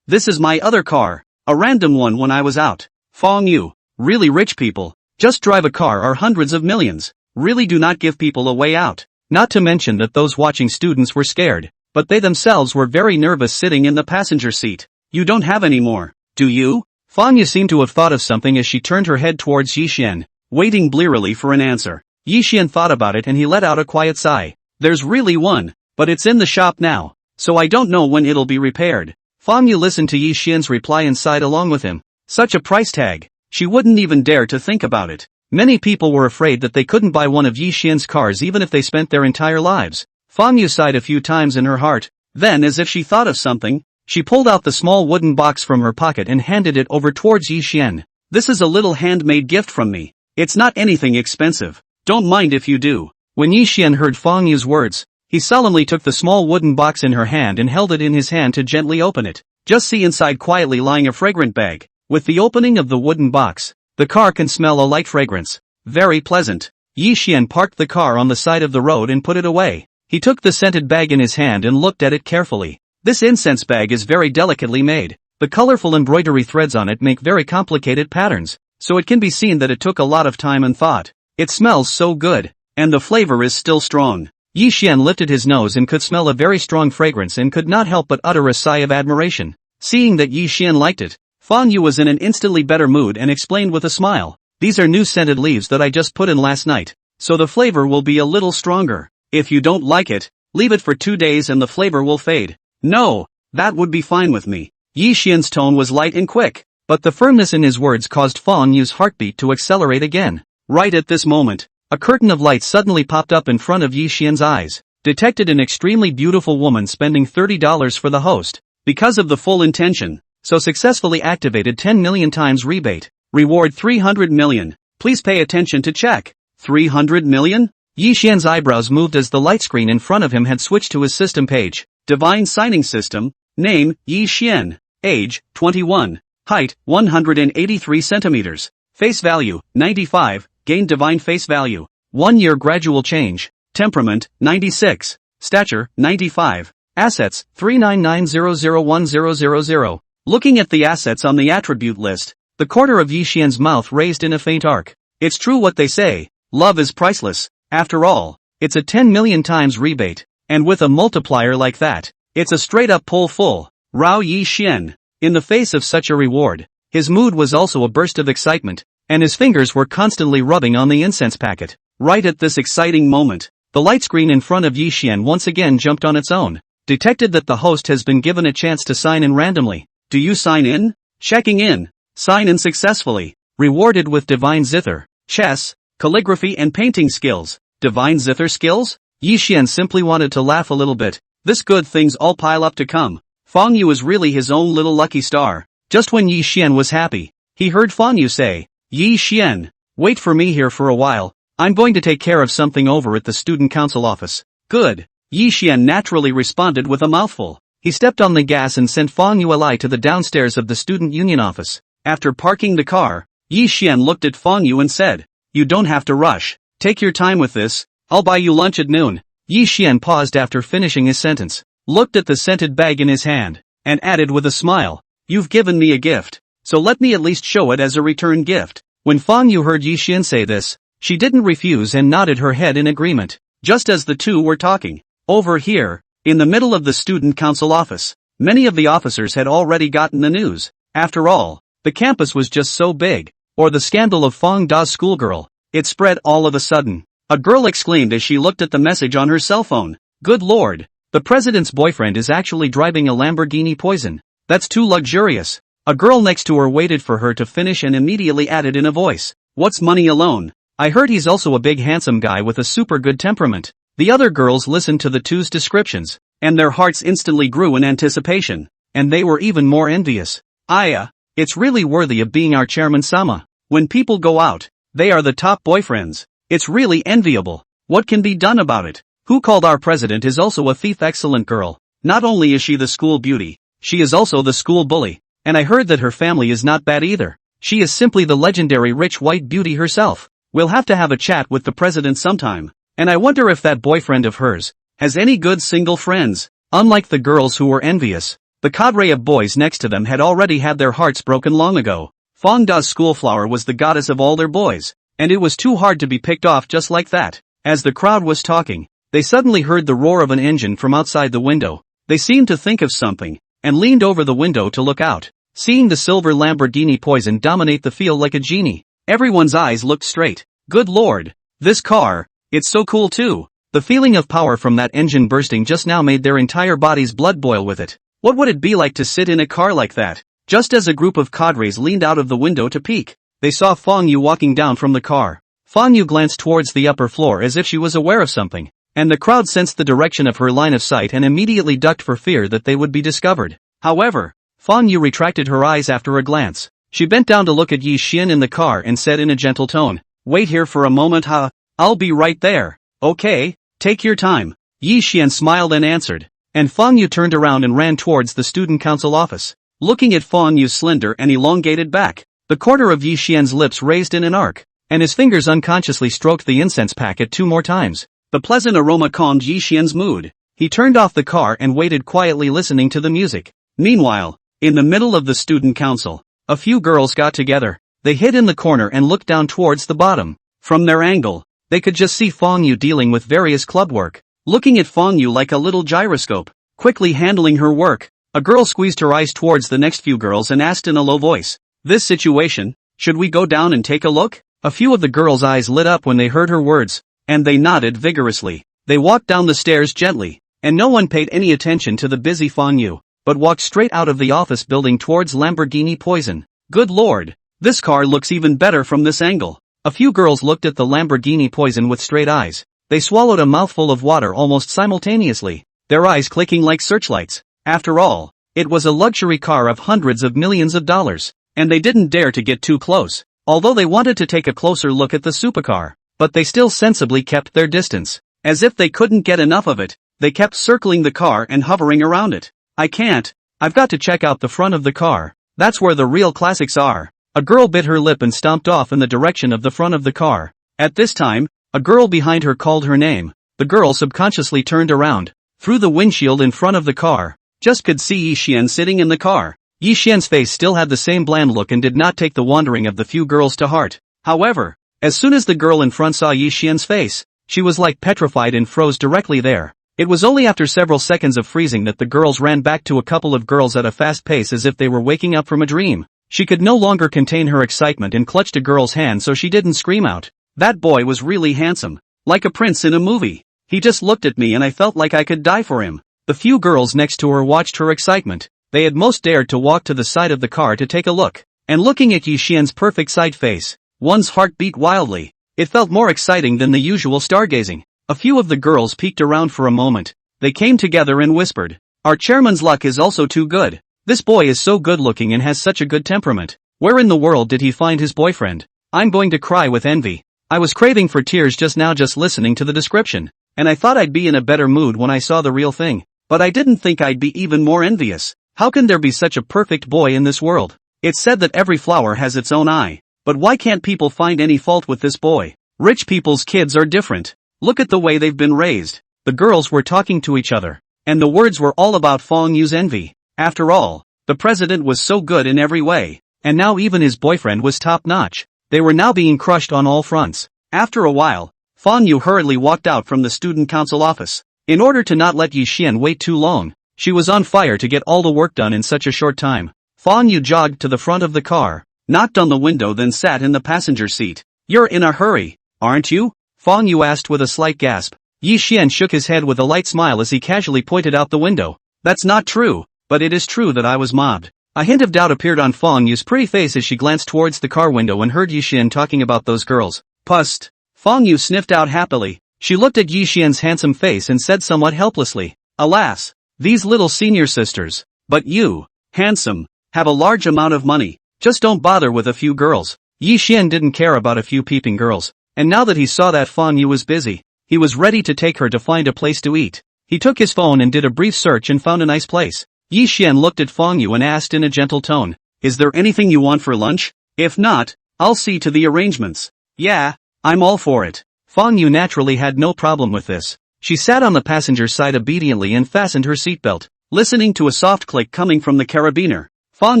This is my other car. A random one when I was out. Fan Yu. Really rich people just drive a car or hundreds of millions. Really do not give people a way out. Not to mention that those watching students were scared, but they themselves were very nervous sitting in the passenger seat. You don't have any more, do you? Fan Yu seemed to have thought of something as she turned her head towards Yi Xian, waiting blearily for an answer. Yi Xian thought about it and he let out a quiet sigh. There's really one, but it's in the shop now, so I don't know when it'll be repaired. Fan Yu listened to Yi Xian's reply and sighed along with him. Such a price tag. She wouldn't even dare to think about it. Many people were afraid that they couldn't buy one of Yi Xian's cars even if they spent their entire lives. Fan Yu sighed a few times in her heart, then as if she thought of something, she pulled out the small wooden box from her pocket and handed it over towards Yi Xian. This is a little handmade gift from me. It's not anything expensive. Don't mind if you do. When Yi Xian heard Fan Yu's words, he solemnly took the small wooden box in her hand and held it in his hand to gently open it. Just see inside quietly lying a fragrant bag. With the opening of the wooden box, the car can smell a light fragrance. Very pleasant. Yi Xian parked the car on the side of the road and put it away. He took the scented bag in his hand and looked at it carefully. This incense bag is very delicately made. The colorful embroidery threads on it make very complicated patterns, so it can be seen that it took a lot of time and thought. It smells so good, and the flavor is still strong. Yi Xian lifted his nose and could smell a very strong fragrance and could not help but utter a sigh of admiration. Seeing that Yi Xian liked it, Fan Yu was in an instantly better mood and explained with a smile. These are new scented leaves that I just put in last night, so the flavor will be a little stronger. If you don't like it, leave it for 2 days and the flavor will fade. No, that would be fine with me. Yi Xian's tone was light and quick, but the firmness in his words caused Fan Yu's heartbeat to accelerate again. Right at this moment, a curtain of light suddenly popped up in front of Yi Xian's eyes. detected an extremely beautiful woman spending $30 for the host, because of the full intention, so successfully activated 10 million times rebate, reward 300 million, please pay attention to check, 300 million? Yi Xian's eyebrows moved as the light screen in front of him had switched to his system page, divine signing system, name, Yi Xian, age, 21, height, 183 centimeters, face value, 95, gain divine face value, 1 year gradual change, temperament, 96, stature, 95, assets, 399001000. Looking at the assets on the attribute list, the corner of Yi Xian's mouth raised in a faint arc. It's true what they say, love is priceless, after all, it's a 10 million times rebate, and with a multiplier like that, it's a straight up pull full. Rao Yi Xian. In the face of such a reward, his mood was also a burst of excitement, and his fingers were constantly rubbing on the incense packet. Right at this exciting moment, the light screen in front of Yi Xian once again jumped on its own, detected that the host has been given a chance to sign in randomly. Do you sign in? Checking in. Sign in successfully. Rewarded with divine zither, chess, calligraphy and painting skills. Divine zither skills? Yi Xian simply wanted to laugh a little bit. This good things all pile up to come. Fang Yu is really his own little lucky star. Just when Yi Xian was happy, he heard Fang Yu say, Yi Xian, wait for me here for a while, I'm going to take care of something over at the student council office. Good. Yi Xian naturally responded with a mouthful. He stepped on the gas and sent Fang Yu Li to the downstairs of the student union office. After parking the car, Yi Xian looked at Fang Yu and said, you don't have to rush. Take your time with this, I'll buy you lunch at noon. Yi Xian paused after finishing his sentence, looked at the scented bag in his hand, and added with a smile, you've given me a gift, so let me at least show it as a return gift. When Fang Yu heard Yi Xian say this, she didn't refuse and nodded her head in agreement. Just as the two were talking, over here, in the middle of the student council office, many of the officers had already gotten the news. After all, the campus was just so big, or the scandal of Fang Da's schoolgirl, it spread all of a sudden. A girl exclaimed as she looked at the message on her cell phone. Good lord, the president's boyfriend is actually driving a Lamborghini Poison. That's too luxurious. A girl next to her waited for her to finish and immediately added in a voice, what's money alone? I heard he's also a big handsome guy with a super good temperament. The other girls listened to the two's descriptions, and their hearts instantly grew in anticipation, and they were even more envious. Aya, it's really worthy of being our chairman Sama. When people go out, they are the top boyfriends. It's really enviable. What can be done about it? Who called our president is also a thief. Excellent girl. Not only is she the school beauty, she is also the school bully, and I heard that her family is not bad either. She is simply the legendary rich white beauty herself. We'll have to have a chat with the president sometime. And I wonder if that boyfriend of hers has any good single friends. Unlike the girls who were envious, the cadre of boys next to them had already had their hearts broken long ago. Fang Da's schoolflower was the goddess of all their boys, and it was too hard to be picked off just like that. As the crowd was talking, they suddenly heard the roar of an engine from outside the window. They seemed to think of something, and leaned over the window to look out. Seeing the silver Lamborghini Poison dominate the field like a genie, everyone's eyes looked straight. Good lord, this car, it's so cool too. The feeling of power from that engine bursting just now made their entire bodies blood boil with it. What would it be like to sit in a car like that? Just as a group of cadres leaned out of the window to peek, they saw Fang Yu walking down from the car. Fang Yu glanced towards the upper floor as if she was aware of something, and the crowd sensed the direction of her line of sight and immediately ducked for fear that they would be discovered. However, Fang Yu retracted her eyes after a glance. She bent down to look at Yi Xian in the car and said in a gentle tone, wait here for a moment huh? I'll be right there. Okay, take your time. Yi Xian smiled and answered, and Fang Yu turned around and ran towards the student council office. Looking at Fang Yu's slender and elongated back, the corner of Yi Xian's lips raised in an arc, and his fingers unconsciously stroked the incense packet 2 more times. The pleasant aroma calmed Yi Xian's mood. He turned off the car and waited quietly listening to the music. Meanwhile, in the middle of the student council, a few girls got together. They hid in the corner and looked down towards the bottom. From their angle, they could just see Fang Yu dealing with various club work, looking at Fang Yu like a little gyroscope, quickly handling her work. A girl squeezed her eyes towards the next few girls and asked in a low voice, this situation, should we go down and take a look? A few of the girls' eyes lit up when they heard her words, and they nodded vigorously. They walked down the stairs gently, and no one paid any attention to the busy Fang Yu, but walked straight out of the office building towards Lamborghini Poison. Good lord, this car looks even better from this angle. A few girls looked at the Lamborghini Poison with straight eyes. They swallowed a mouthful of water almost simultaneously, their eyes clicking like searchlights. After all, it was a luxury car of hundreds of millions of dollars, and they didn't dare to get too close, although they wanted to take a closer look at the supercar, but they still sensibly kept their distance. As if they couldn't get enough of it, they kept circling the car and hovering around it. I've got to check out the front of the car. That's where the real classics are. A girl bit her lip and stomped off in the direction of the front of the car. At this time, a girl behind her called her name. The girl subconsciously turned around. Through the windshield in front of the car, just could see Yi Xian sitting in the car. Yi Xian's face still had the same bland look and did not take the wandering of the few girls to heart. However, as soon as the girl in front saw Yi Xian's face, she was like petrified and froze directly there. It was only after several seconds of freezing that the girls ran back to a couple of girls at a fast pace as if they were waking up from a dream. She could no longer contain her excitement and clutched a girl's hand so she didn't scream out. That boy was really handsome. Like a prince in a movie. He just looked at me and I felt like I could die for him. The few girls next to her watched her excitement. They had most dared to walk to the side of the car to take a look. And looking at Yi Xian's perfect side face, one's heart beat wildly. It felt more exciting than the usual stargazing. A few of the girls peeked around for a moment. They came together and whispered, "Our chairman's luck is also too good. This boy is so good looking and has such a good temperament. Where in the world did he find his boyfriend? I'm going to cry with envy." I was craving for tears just now just listening to the description, and I thought I'd be in a better mood when I saw the real thing. But I didn't think I'd be even more envious. How can there be such a perfect boy in this world? It's said that every flower has its own eye. But why can't people find any fault with this boy? Rich people's kids are different. Look at the way they've been raised. The girls were talking to each other, and the words were all about Fong Yu's envy. After all, the president was so good in every way, and now even his boyfriend was top-notch. They were now being crushed on all fronts. After a while, Fong Yu hurriedly walked out from the student council office. In order to not let Yi Xian wait too long, she was on fire to get all the work done in such a short time. Fong Yu jogged to the front of the car, knocked on the window, then sat in the passenger seat. "You're in a hurry, aren't you?" Fong Yu asked with a slight gasp. Yi Xian shook his head with a light smile as he casually pointed out the window. "That's not true, but it is true that I was mobbed." A hint of doubt appeared on Fong Yu's pretty face as she glanced towards the car window and heard Yi Xian talking about those girls. "Pust." Fong Yu sniffed out happily. She looked at Yi Xian's handsome face and said somewhat helplessly, "Alas, these little senior sisters. But you, handsome, have a large amount of money. Just don't bother with a few girls." Yi Xian didn't care about a few peeping girls, and now that he saw that Fong Yu was busy, he was ready to take her to find a place to eat. He took his phone and did a brief search and found a nice place. Yi Xian looked at Fong Yu and asked in a gentle tone, "Is there anything you want for lunch? If not, I'll see to the arrangements." "Yeah, I'm all for it." Fong Yu naturally had no problem with this. She sat on the passenger side obediently and fastened her seatbelt. Listening to a soft click coming from the carabiner, Fong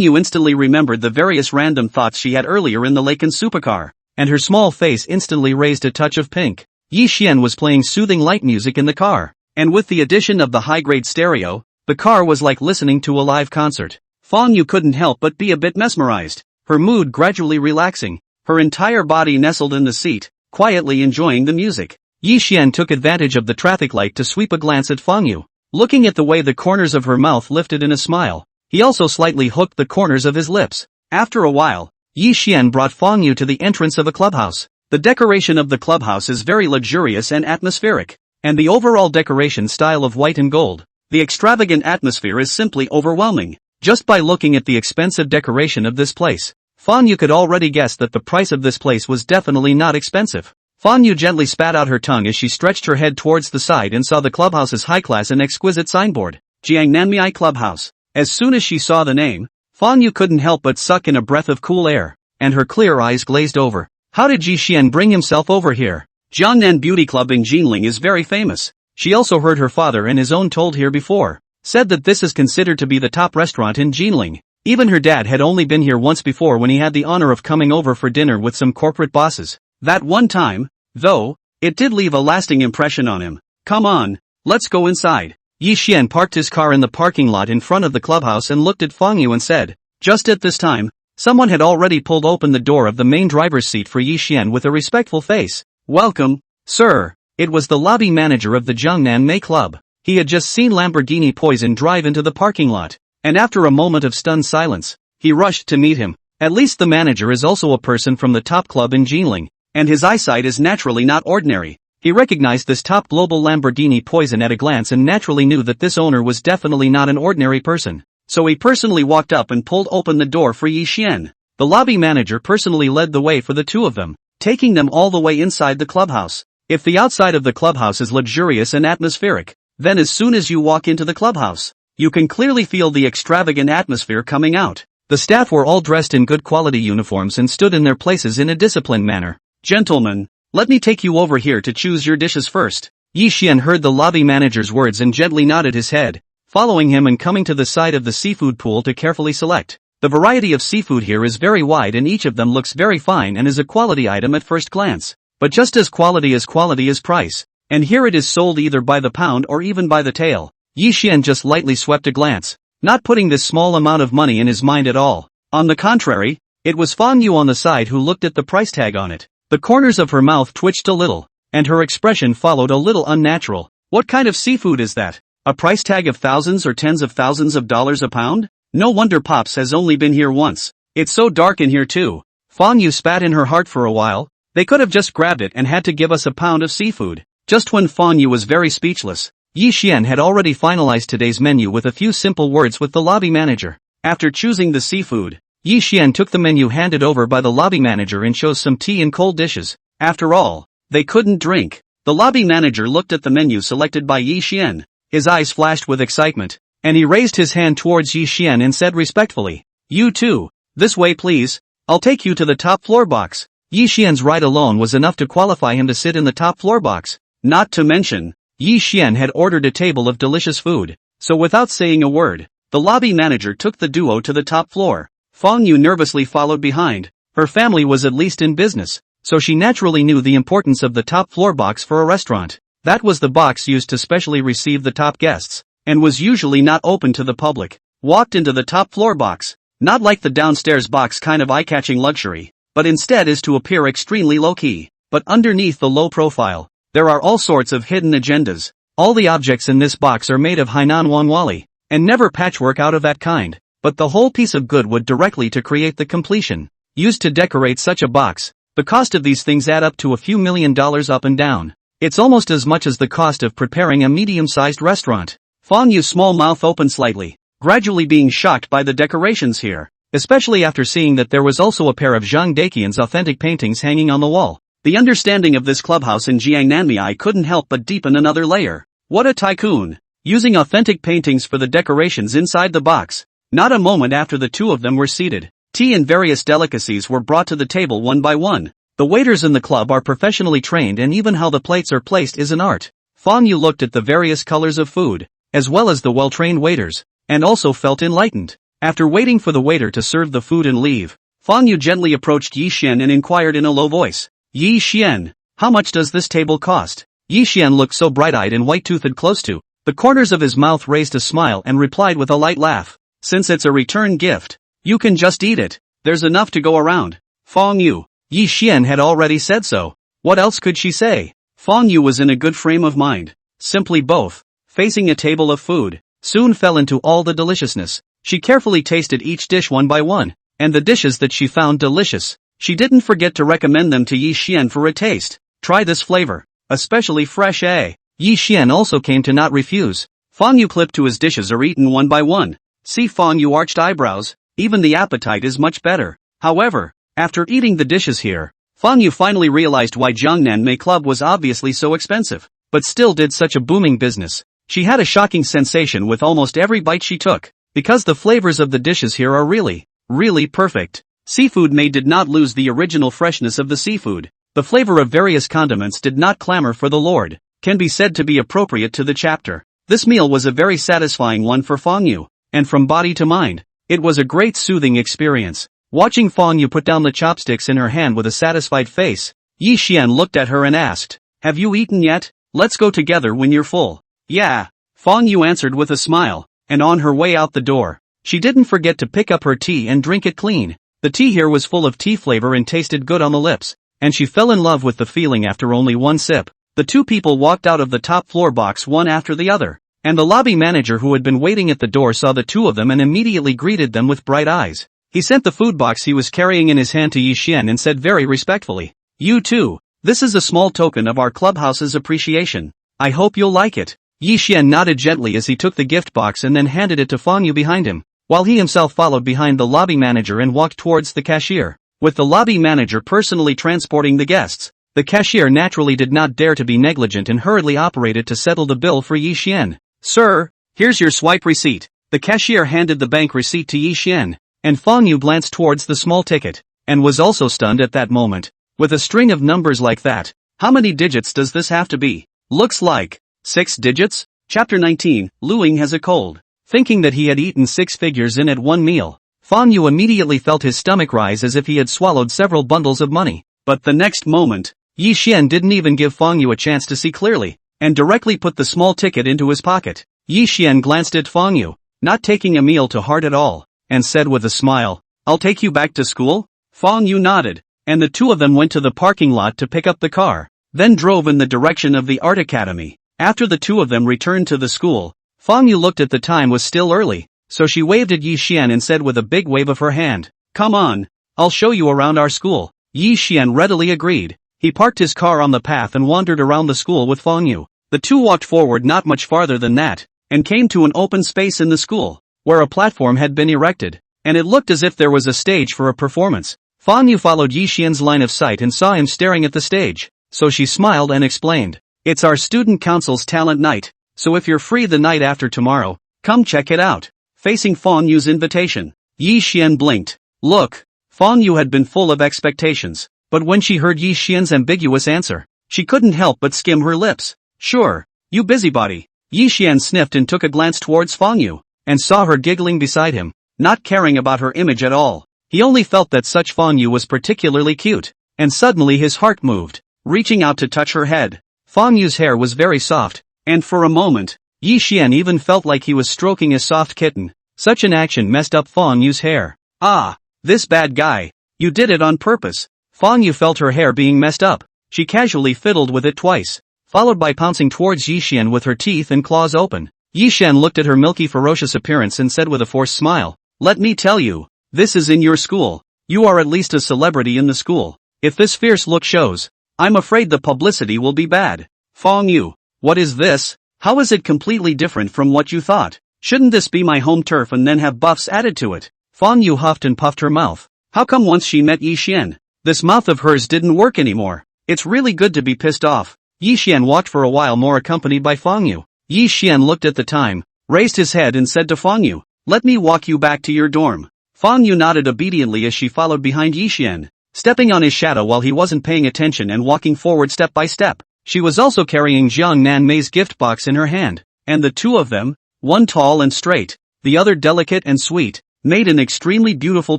Yu instantly remembered the various random thoughts she had earlier in the Laken supercar, and her small face instantly raised a touch of pink. Yi Xian was playing soothing light music in the car, and with the addition of the high-grade stereo, the car was like listening to a live concert. Fong Yu couldn't help but be a bit mesmerized, her mood gradually relaxing, her entire body nestled in the seat, quietly enjoying the music. Yi Xian took advantage of the traffic light to sweep a glance at Fong Yu. Looking at the way the corners of her mouth lifted in a smile, he also slightly hooked the corners of his lips. After a while, Yi Xian brought Fong Yu to the entrance of a clubhouse. The decoration of the clubhouse is very luxurious and atmospheric, and the overall decoration style of white and gold. The extravagant atmosphere is simply overwhelming. Just by looking at the expensive decoration of this place, Fong Yu could already guess that the price of this place was definitely not expensive. Fong Yu gently spat out her tongue as she stretched her head towards the side and saw the clubhouse's high-class and exquisite signboard, Jiangnanmei Clubhouse. As soon as she saw the name, Fong Yu couldn't help but suck in a breath of cool air, and her clear eyes glazed over. How did Yi Xian bring himself over here? Jiangnan Beauty Club in Jinling is very famous. She also heard her father and his own told here before, said that this is considered to be the top restaurant in Jinling. Even her dad had only been here once before when he had the honor of coming over for dinner with some corporate bosses. That one time, though, it did leave a lasting impression on him. "Come on, let's go inside." Yi Xian parked his car in the parking lot in front of the clubhouse and looked at Fong Yu and said. Just at this time, someone had already pulled open the door of the main driver's seat for Yi Xian with a respectful face. "Welcome, sir." It was the lobby manager of the Jiangnanmei Club. He had just seen Lamborghini Poison drive into the parking lot, and after a moment of stunned silence, he rushed to meet him. At least the manager is also a person from the top club in Jinling, and his eyesight is naturally not ordinary. He recognized this top global Lamborghini poison at a glance and naturally knew that this owner was definitely not an ordinary person. So he personally walked up and pulled open the door for Yi Xian. The lobby manager personally led the way for the two of them, taking them all the way inside the clubhouse. If the outside of the clubhouse is luxurious and atmospheric, then as soon as you walk into the clubhouse, you can clearly feel the extravagant atmosphere coming out. The staff were all dressed in good quality uniforms and stood in their places in a disciplined manner. Gentlemen, let me take you over here to choose your dishes first. Yi Xian heard the lobby manager's words and gently nodded his head, following him and coming to the side of the seafood pool to carefully select. The variety of seafood here is very wide and each of them looks very fine and is a quality item at first glance. But just as quality is price. And here it is sold either by the pound or even by the tail. Yi Xian just lightly swept a glance, not putting this small amount of money in his mind at all. On the contrary, it was Fang Yu on the side who looked at the price tag on it. The corners of her mouth twitched a little, and her expression followed a little unnatural. What kind of seafood is that? A price tag of thousands or tens of thousands of dollars a pound? No wonder Pops has only been here once. It's so dark in here too. Fang Yu spat in her heart for a while. They could have just grabbed it and had to give us a pound of seafood. Just when Fang Yu was very speechless, Yi Xian had already finalized today's menu with a few simple words with the lobby manager. After choosing the seafood, Yi Xian took the menu handed over by the lobby manager and chose some tea and cold dishes. After all, they couldn't drink. The lobby manager looked at the menu selected by Yi Xian. His eyes flashed with excitement, and he raised his hand towards Yi Xian and said respectfully, "You too, this way please. I'll take you to the top floor box." Yi Xian's ride alone was enough to qualify him to sit in the top floor box. Not to mention, Yi Xian had ordered a table of delicious food, so without saying a word, the lobby manager took the duo to the top floor. Fang Yu nervously followed behind. Her family was at least in business, so she naturally knew the importance of the top floor box for a restaurant. That was the box used to specially receive the top guests, and was usually not open to the public. Walked into the top floor box, not like the downstairs box kind of eye-catching luxury, but instead is to appear extremely low-key. But underneath the low profile, there are all sorts of hidden agendas. All the objects in this box are made of Hainan Wanwali, and never patchwork out of that kind, but the whole piece of good wood directly to create the completion. Used to decorate such a box, the cost of these things add up to a few $1,000,000 up and down. It's almost as much as the cost of preparing a medium-sized restaurant. Fang Yu's small mouth opened slightly, gradually being shocked by the decorations here, especially after seeing that there was also a pair of Zhang Daqian's authentic paintings hanging on the wall. The understanding of this clubhouse in Jiangnanmei couldn't help but deepen another layer. What a tycoon! Using authentic paintings for the decorations inside the box. Not a moment after the two of them were seated, tea and various delicacies were brought to the table one by one. The waiters in the club are professionally trained and even how the plates are placed is an art. Fang Yu looked at the various colors of food, as well as the well-trained waiters, and also felt enlightened. After waiting for the waiter to serve the food and leave, Fang Yu gently approached Yi Xian and inquired in a low voice, "Yi Xian, how much does this table cost?" Yi Xian looked so bright-eyed and white-toothed close to the corners of his mouth raised a smile and replied with a light laugh, "Since it's a return gift, you can just eat it. There's enough to go around." Fang Yu. Yi Xian had already said so. What else could she say? Fang Yu was in a good frame of mind. Simply both, facing a table of food, soon fell into all the deliciousness. She carefully tasted each dish one by one, and the dishes that she found delicious, she didn't forget to recommend them to Yi Xian for a taste. "Try this flavor, especially fresh eh?" Yi Xian also came to not refuse. Fang Yu clipped to his dishes are eaten one by one. See Fang Yu arched eyebrows, even the appetite is much better. However, after eating the dishes here, Fang Yu finally realized why Jiangnanmei Club was obviously so expensive, but still did such a booming business. She had a shocking sensation with almost every bite she took, because the flavors of the dishes here are really, really perfect. Seafood made did not lose the original freshness of the seafood. The flavor of various condiments did not clamor for the Lord, can be said to be appropriate to the chapter. This meal was a very satisfying one for Fang Yu, and from body to mind, it was a great soothing experience. Watching Fang Yu put down the chopsticks in her hand with a satisfied face, Yi Xian looked at her and asked, "Have you eaten yet? Let's go together when you're full." "Yeah," Fang Yu answered with a smile, and on her way out the door, she didn't forget to pick up her tea and drink it clean. The tea here was full of tea flavor and tasted good on the lips, and she fell in love with the feeling after only one sip. The two people walked out of the top floor box one after the other, and the lobby manager who had been waiting at the door saw the two of them and immediately greeted them with bright eyes. He sent the food box he was carrying in his hand to Yi Xian and said very respectfully, "You too, This is a small token of our clubhouse's appreciation. I hope you'll like it. Yi Xian nodded gently as he took the gift box and then handed it to Fang Yu behind him, while he himself followed behind the lobby manager and walked towards the cashier. With the lobby manager personally transporting the guests, the cashier naturally did not dare to be negligent and hurriedly operated to settle the bill for Yi Xian. Sir, here's your swipe receipt. The cashier handed the bank receipt to Yi Xian, and Fang Yu glanced towards the small ticket, and was also stunned at that moment. With a string of numbers like that, how many digits does this have to be? Looks like 6 digits? Chapter 19, Luing has a cold. Thinking that he had eaten 6 figures in at one meal, Fang Yu immediately felt his stomach rise as if he had swallowed several bundles of money. But the next moment, Yi Xian didn't even give Fang Yu a chance to see clearly, and directly put the small ticket into his pocket. Yi Xian glanced at Fang Yu, not taking a meal to heart at all, and said with a smile, "I'll take you back to school?" Fang Yu nodded, and the two of them went to the parking lot to pick up the car, then drove in the direction of the art academy. After the two of them returned to the school, Fang Yu looked at the time was still early, so she waved at Yi Xian and said with a big wave of her hand, "Come on, I'll show you around our school." Yi Xian readily agreed. He parked his car on the path and wandered around the school with Fang Yu. The two walked forward not much farther than that, and came to an open space in the school, where a platform had been erected, and it looked as if there was a stage for a performance. Fang Yu followed Yi Xian's line of sight and saw him staring at the stage, so she smiled and explained, "It's our student council's talent night, so if you're free the night after tomorrow, come check it out." Facing Fang Yu's invitation, Yi Xian blinked. Look, Fang Yu had been full of expectations, but when she heard Yi Xian's ambiguous answer, she couldn't help but skim her lips. "Sure, you busybody." Yi Xian sniffed and took a glance towards Fang Yu, and saw her giggling beside him, not caring about her image at all. He only felt that such Fang Yu was particularly cute, and suddenly his heart moved, reaching out to touch her head. Fang Yu's hair was very soft, and for a moment, Yi Xian even felt like he was stroking a soft kitten. Such an action messed up Fang Yu's hair. "Ah, this bad guy, you did it on purpose." Fang Yu felt her hair being messed up. She casually fiddled with it twice, followed by pouncing towards Yi Xian with her teeth and claws open. Yi Xian looked at her milky ferocious appearance and said with a forced smile, "Let me tell you, this is in your school. You are at least a celebrity in the school. If this fierce look shows, I'm afraid the publicity will be bad." "Fang Yu, what is this? How is it completely different from what you thought? Shouldn't this be my home turf and then have buffs added to it?" Fang Yu huffed and puffed her mouth. How come once she met Yi Xian, this mouth of hers didn't work anymore? It's really good to be pissed off. Yi Xian walked for a while more accompanied by Fang Yu. Yi Xian looked at the time, raised his head and said to Fang Yu, "Let me walk you back to your dorm." Fang Yu nodded obediently as she followed behind Yi Xian, stepping on his shadow while he wasn't paying attention and walking forward step by step. She was also carrying Jiang Nan Mei's gift box in her hand, and the two of them, one tall and straight, the other delicate and sweet, made an extremely beautiful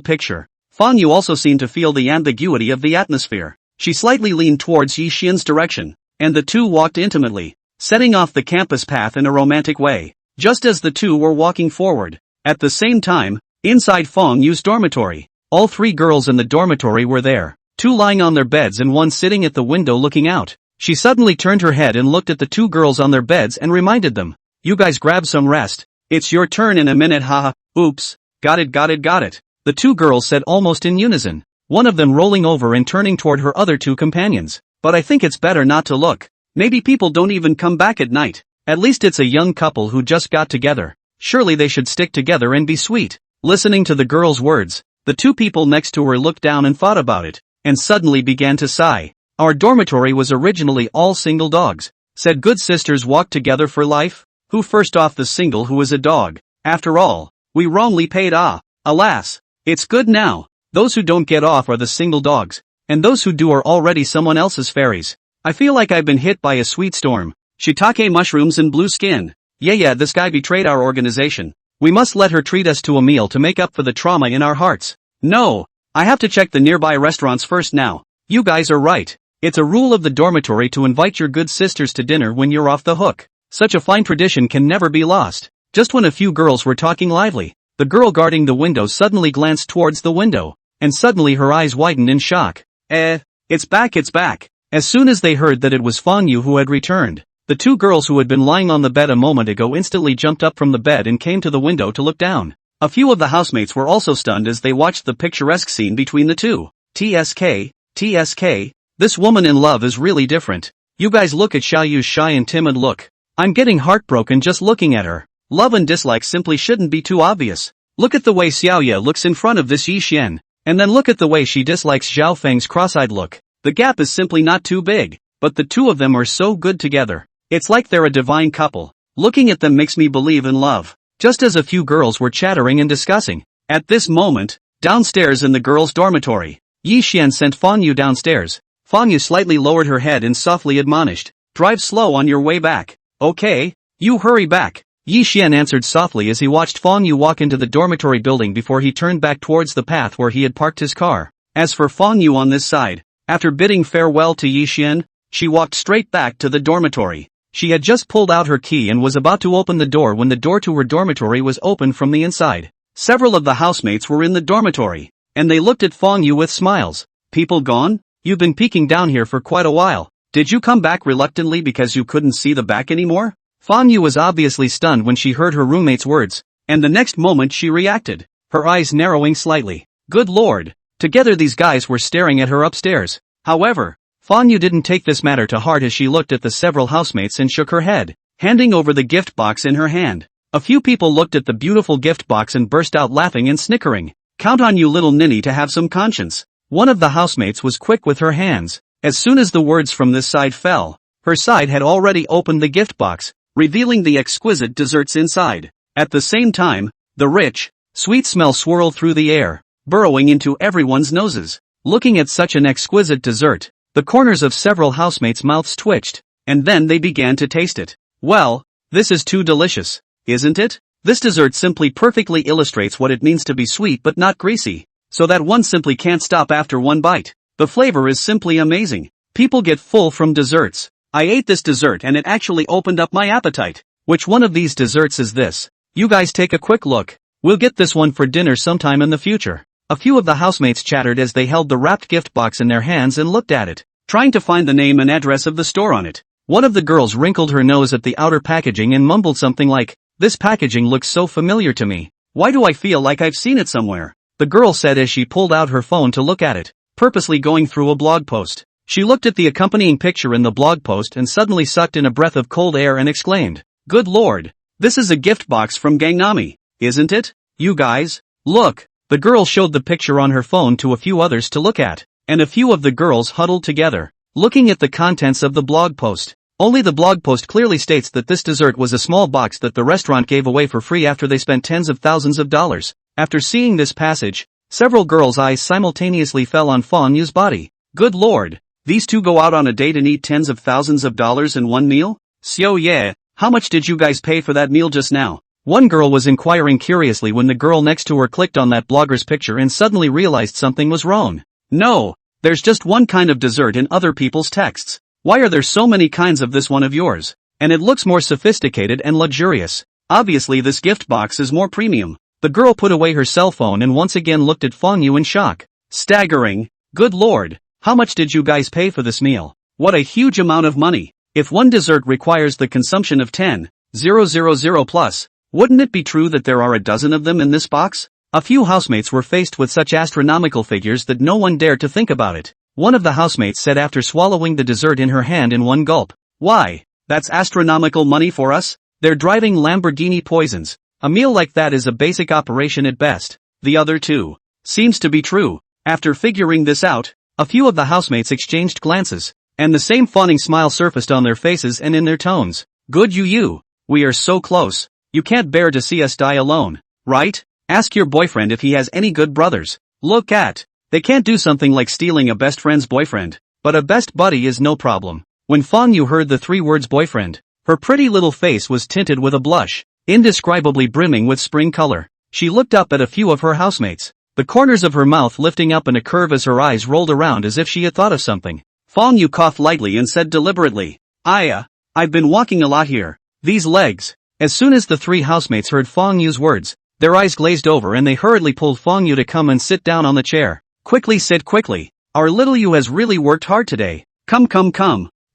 picture. Fang Yu also seemed to feel the ambiguity of the atmosphere. She slightly leaned towards Yi Xian's direction, and the two walked intimately, setting off the campus path in a romantic way, just as the two were walking forward. At the same time, inside Fang Yu's dormitory, all three girls in the dormitory were there, two lying on their beds and one sitting at the window looking out. She suddenly turned her head and looked at the two girls on their beds and reminded them, "You guys grab some rest. It's your turn in a minute, haha." "Oops, got it. The two girls said almost in unison, one of them rolling over and turning toward her other two companions. "But I think it's better not to look. Maybe people don't even come back at night. At least it's a young couple who just got together. Surely they should stick together and be sweet." Listening to the girl's words, the two people next to her looked down and thought about it, and suddenly began to sigh. "Our dormitory was originally all single dogs. Said good sisters walk together for life? Who first off the single who is a dog? After all, we wrongly paid alas. It's good now. Those who don't get off are the single dogs, and those who do are already someone else's fairies. I feel like I've been hit by a sweet storm. Shiitake mushrooms and blue skin. Yeah, this guy betrayed our organization. We must let her treat us to a meal to make up for the trauma in our hearts. No, I have to check the nearby restaurants first now. You guys are right. It's a rule of the dormitory to invite your good sisters to dinner when you're off the hook. Such a fine tradition can never be lost." Just when a few girls were talking lively, the girl guarding the window suddenly glanced towards the window, and suddenly her eyes widened in shock. It's back. As soon as they heard that it was Fang Yu who had returned, the two girls who had been lying on the bed a moment ago instantly jumped up from the bed and came to the window to look down. A few of the housemates were also stunned as they watched the picturesque scene between the two. TSK, This woman in love is really different. You guys look at Xiaoyu's shy and timid look. I'm getting heartbroken just looking at her. Love and dislike simply shouldn't be too obvious. Look at the way Xiaoya looks in front of this Yi Xian, and then look at the way she dislikes Zhao Feng's cross-eyed look. The gap is simply not too big, but the two of them are so good together. It's like they're a divine couple. Looking at them makes me believe in love. Just as a few girls were chattering and discussing. At this moment, downstairs in the girls' dormitory, Yi Xian sent Fang Yu downstairs. Fang Yu slightly lowered her head and softly admonished, "Drive slow on your way back." "Okay, you hurry back," Yi Xian answered softly as he watched Fang Yu walk into the dormitory building before he turned back towards the path where he had parked his car. As for Fang Yu on this side, after bidding farewell to Yi Xian, she walked straight back to the dormitory. She had just pulled out her key and was about to open the door when the door to her dormitory was opened from the inside. Several of the housemates were in the dormitory, and they looked at Fang Yu with smiles. "People gone? You've been peeking down here for quite a while. Did you come back reluctantly because you couldn't see the back anymore?" Fang Yu was obviously stunned when she heard her roommate's words, and the next moment she reacted, her eyes narrowing slightly. Good lord! Together these guys were staring at her upstairs. However, Fang Yu didn't take this matter to heart as she looked at the several housemates and shook her head, handing over the gift box in her hand. A few people looked at the beautiful gift box and burst out laughing and snickering. "Count on you little ninny to have some conscience." One of the housemates was quick with her hands. As soon as the words from this side fell, her side had already opened the gift box, revealing the exquisite desserts inside. At the same time, the rich, sweet smell swirled through the air, burrowing into everyone's noses. Looking at such an exquisite dessert, the corners of several housemates' mouths twitched, and then they began to taste it. Well, this is too delicious, isn't it? This dessert simply perfectly illustrates what it means to be sweet but not greasy, so that one simply can't stop after one bite. The flavor is simply amazing. People get full from desserts. I ate this dessert and it actually opened up my appetite. Which one of these desserts is this? You guys take a quick look. We'll get this one for dinner sometime in the future. A few of the housemates chattered as they held the wrapped gift box in their hands and looked at it, trying to find the name and address of the store on it. One of the girls wrinkled her nose at the outer packaging and mumbled something like, "This packaging looks so familiar to me. Why do I feel like I've seen it somewhere?" The girl said as she pulled out her phone to look at it, purposely going through a blog post. She looked at the accompanying picture in the blog post and suddenly sucked in a breath of cold air and exclaimed, "Good lord! This is a gift box from Gangnami, isn't it? You guys, look!" The girl showed the picture on her phone to a few others to look at, and a few of the girls huddled together, looking at the contents of the blog post. Only the blog post clearly states that this dessert was a small box that the restaurant gave away for free after they spent tens of thousands of dollars. After seeing this passage, several girls' eyes simultaneously fell on Fang Yu's body. Good lord! These two go out on a date and eat tens of thousands of dollars in one meal? Xiao yeah, how much did you guys pay for that meal just now? One girl was inquiring curiously when the girl next to her clicked on that blogger's picture and suddenly realized something was wrong. No, there's just one kind of dessert in other people's texts. Why are there so many kinds of this one of yours? And it looks more sophisticated and luxurious. Obviously this gift box is more premium. The girl put away her cell phone and once again looked at Fang Yu in shock. Staggering. Good lord, how much did you guys pay for this meal? What a huge amount of money. If one dessert requires the consumption of 10,000 plus, wouldn't it be true that there are a dozen of them in this box? A few housemates were faced with such astronomical figures that no one dared to think about it. One of the housemates said after swallowing the dessert in her hand in one gulp, "Why, that's astronomical money for us? They're driving Lamborghini poisons. A meal like that is a basic operation at best." The other two. Seems to be true. After figuring this out, a few of the housemates exchanged glances, and the same fawning smile surfaced on their faces and in their tones. Good you. We are so close. You can't bear to see us die alone, right? Ask your boyfriend if he has any good brothers. Look at. They can't do something like stealing a best friend's boyfriend, but a best buddy is no problem. When Fang Yu heard the three words boyfriend, her pretty little face was tinted with a blush, indescribably brimming with spring color. She looked up at a few of her housemates, the corners of her mouth lifting up in a curve as her eyes rolled around as if she had thought of something. Fang Yu coughed lightly and said deliberately, I've been walking a lot here. These legs. As soon as the three housemates heard Fang Yu's words, their eyes glazed over and they hurriedly pulled Fang Yu to come and sit down on the chair. Quickly sit quickly. Our little Yu has really worked hard today. Come.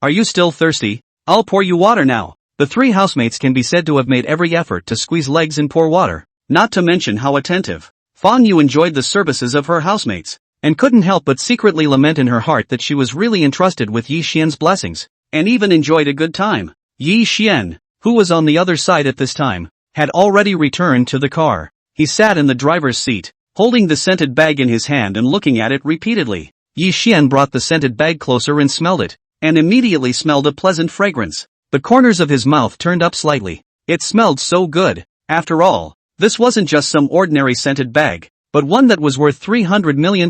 Are you still thirsty? I'll pour you water now. The three housemates can be said to have made every effort to squeeze legs and pour water, not to mention how attentive Fang Yu enjoyed the services of her housemates, and couldn't help but secretly lament in her heart that she was really entrusted with Yi Xian's blessings, and even enjoyed a good time. Yi Xian, who was on the other side at this time, had already returned to the car. He sat in the driver's seat, holding the scented bag in his hand and looking at it repeatedly. Yi Xian brought the scented bag closer and smelled it, and immediately smelled a pleasant fragrance. The corners of his mouth turned up slightly. It smelled so good. After all, this wasn't just some ordinary scented bag, but one that was worth $300 million.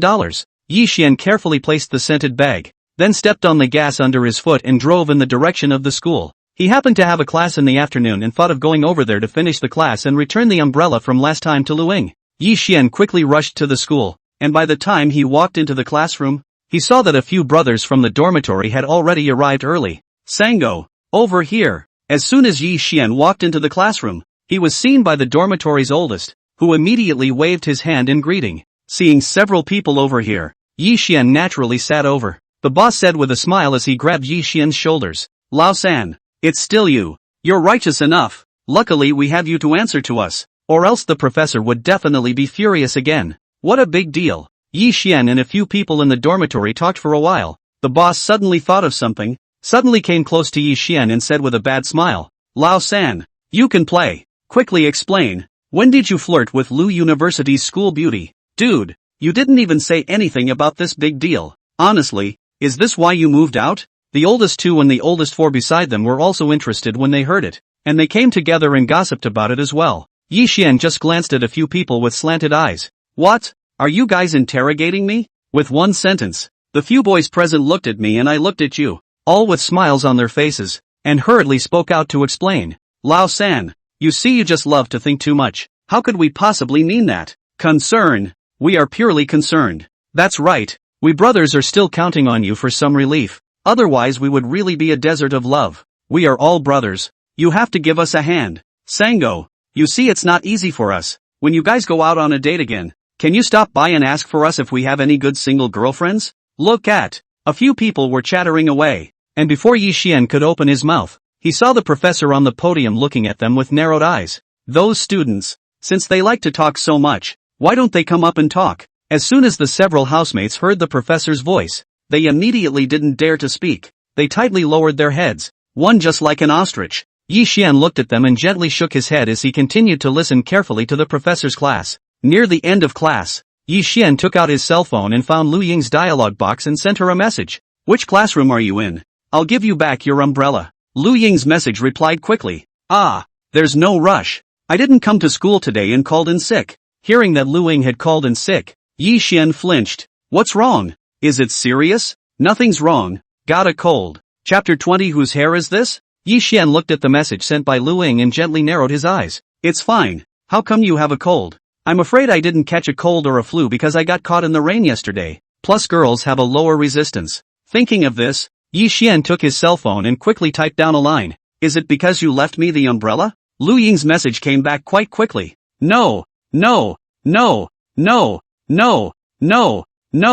Yi Xian carefully placed the scented bag, then stepped on the gas under his foot and drove in the direction of the school. He happened to have a class in the afternoon and thought of going over there to finish the class and return the umbrella from last time to Luing. Yi Xian quickly rushed to the school, and by the time he walked into the classroom, he saw that a few brothers from the dormitory had already arrived early. Sango, over here. As soon as Yi Xian walked into the classroom, he was seen by the dormitory's oldest, who immediately waved his hand in greeting. Seeing several people over here, Yi Xian naturally sat over. The boss said with a smile as he grabbed Yi Xian's shoulders. Lao-san, it's still you. You're righteous enough. Luckily we have you to answer to us, or else the professor would definitely be furious again. What a big deal. Yi Xian and a few people in the dormitory talked for a while. The boss suddenly thought of something, suddenly came close to Yi Xian and said with a bad smile, Lao-san, you can play. Quickly explain, when did you flirt with Lu University's school beauty? Dude, you didn't even say anything about this big deal. Honestly, is this why you moved out? The oldest two and the oldest four beside them were also interested when they heard it, and they came together and gossiped about it as well. Yi Xian just glanced at a few people with slanted eyes. What? Are you guys interrogating me? With one sentence, the few boys present looked at me and I looked at you, all with smiles on their faces, and hurriedly spoke out to explain. Lao-san, you see you just love to think too much. How could we possibly mean that? Concern. We are purely concerned. That's right, we brothers are still counting on you for some relief. Otherwise we would really be a desert of love. We are all brothers. You have to give us a hand. Sango, you see it's not easy for us. When you guys go out on a date again, can you stop by and ask for us if we have any good single girlfriends? Look at. A few people were chattering away, and before Yi Xian could open his mouth, he saw the professor on the podium looking at them with narrowed eyes. Those students, since they like to talk so much, why don't they come up and talk? As soon as the several housemates heard the professor's voice, they immediately didn't dare to speak. They tightly lowered their heads, one just like an ostrich. Yi Xian looked at them and gently shook his head as he continued to listen carefully to the professor's class. Near the end of class, Yi Xian took out his cell phone and found Lu Ying's dialogue box and sent her a message. Which classroom are you in? I'll give you back your umbrella. Lu Ying's message replied quickly. Ah, there's no rush. I didn't come to school today and called in sick. Hearing that Lu Ying had called in sick, Yi Xian flinched. What's wrong? Is it serious? Nothing's wrong. Got a cold. Chapter 20. Whose hair is this? Yi Xian looked at the message sent by Lu Ying and gently narrowed his eyes. It's fine. How come you have a cold? I'm afraid I didn't catch a cold or a flu because I got caught in the rain yesterday. Plus girls have a lower resistance. Thinking of this, Yi Xian took his cell phone and quickly typed down a line. Is it because you left me the umbrella? Lu Ying's message came back quite quickly. No, no, no, no, no, no, no,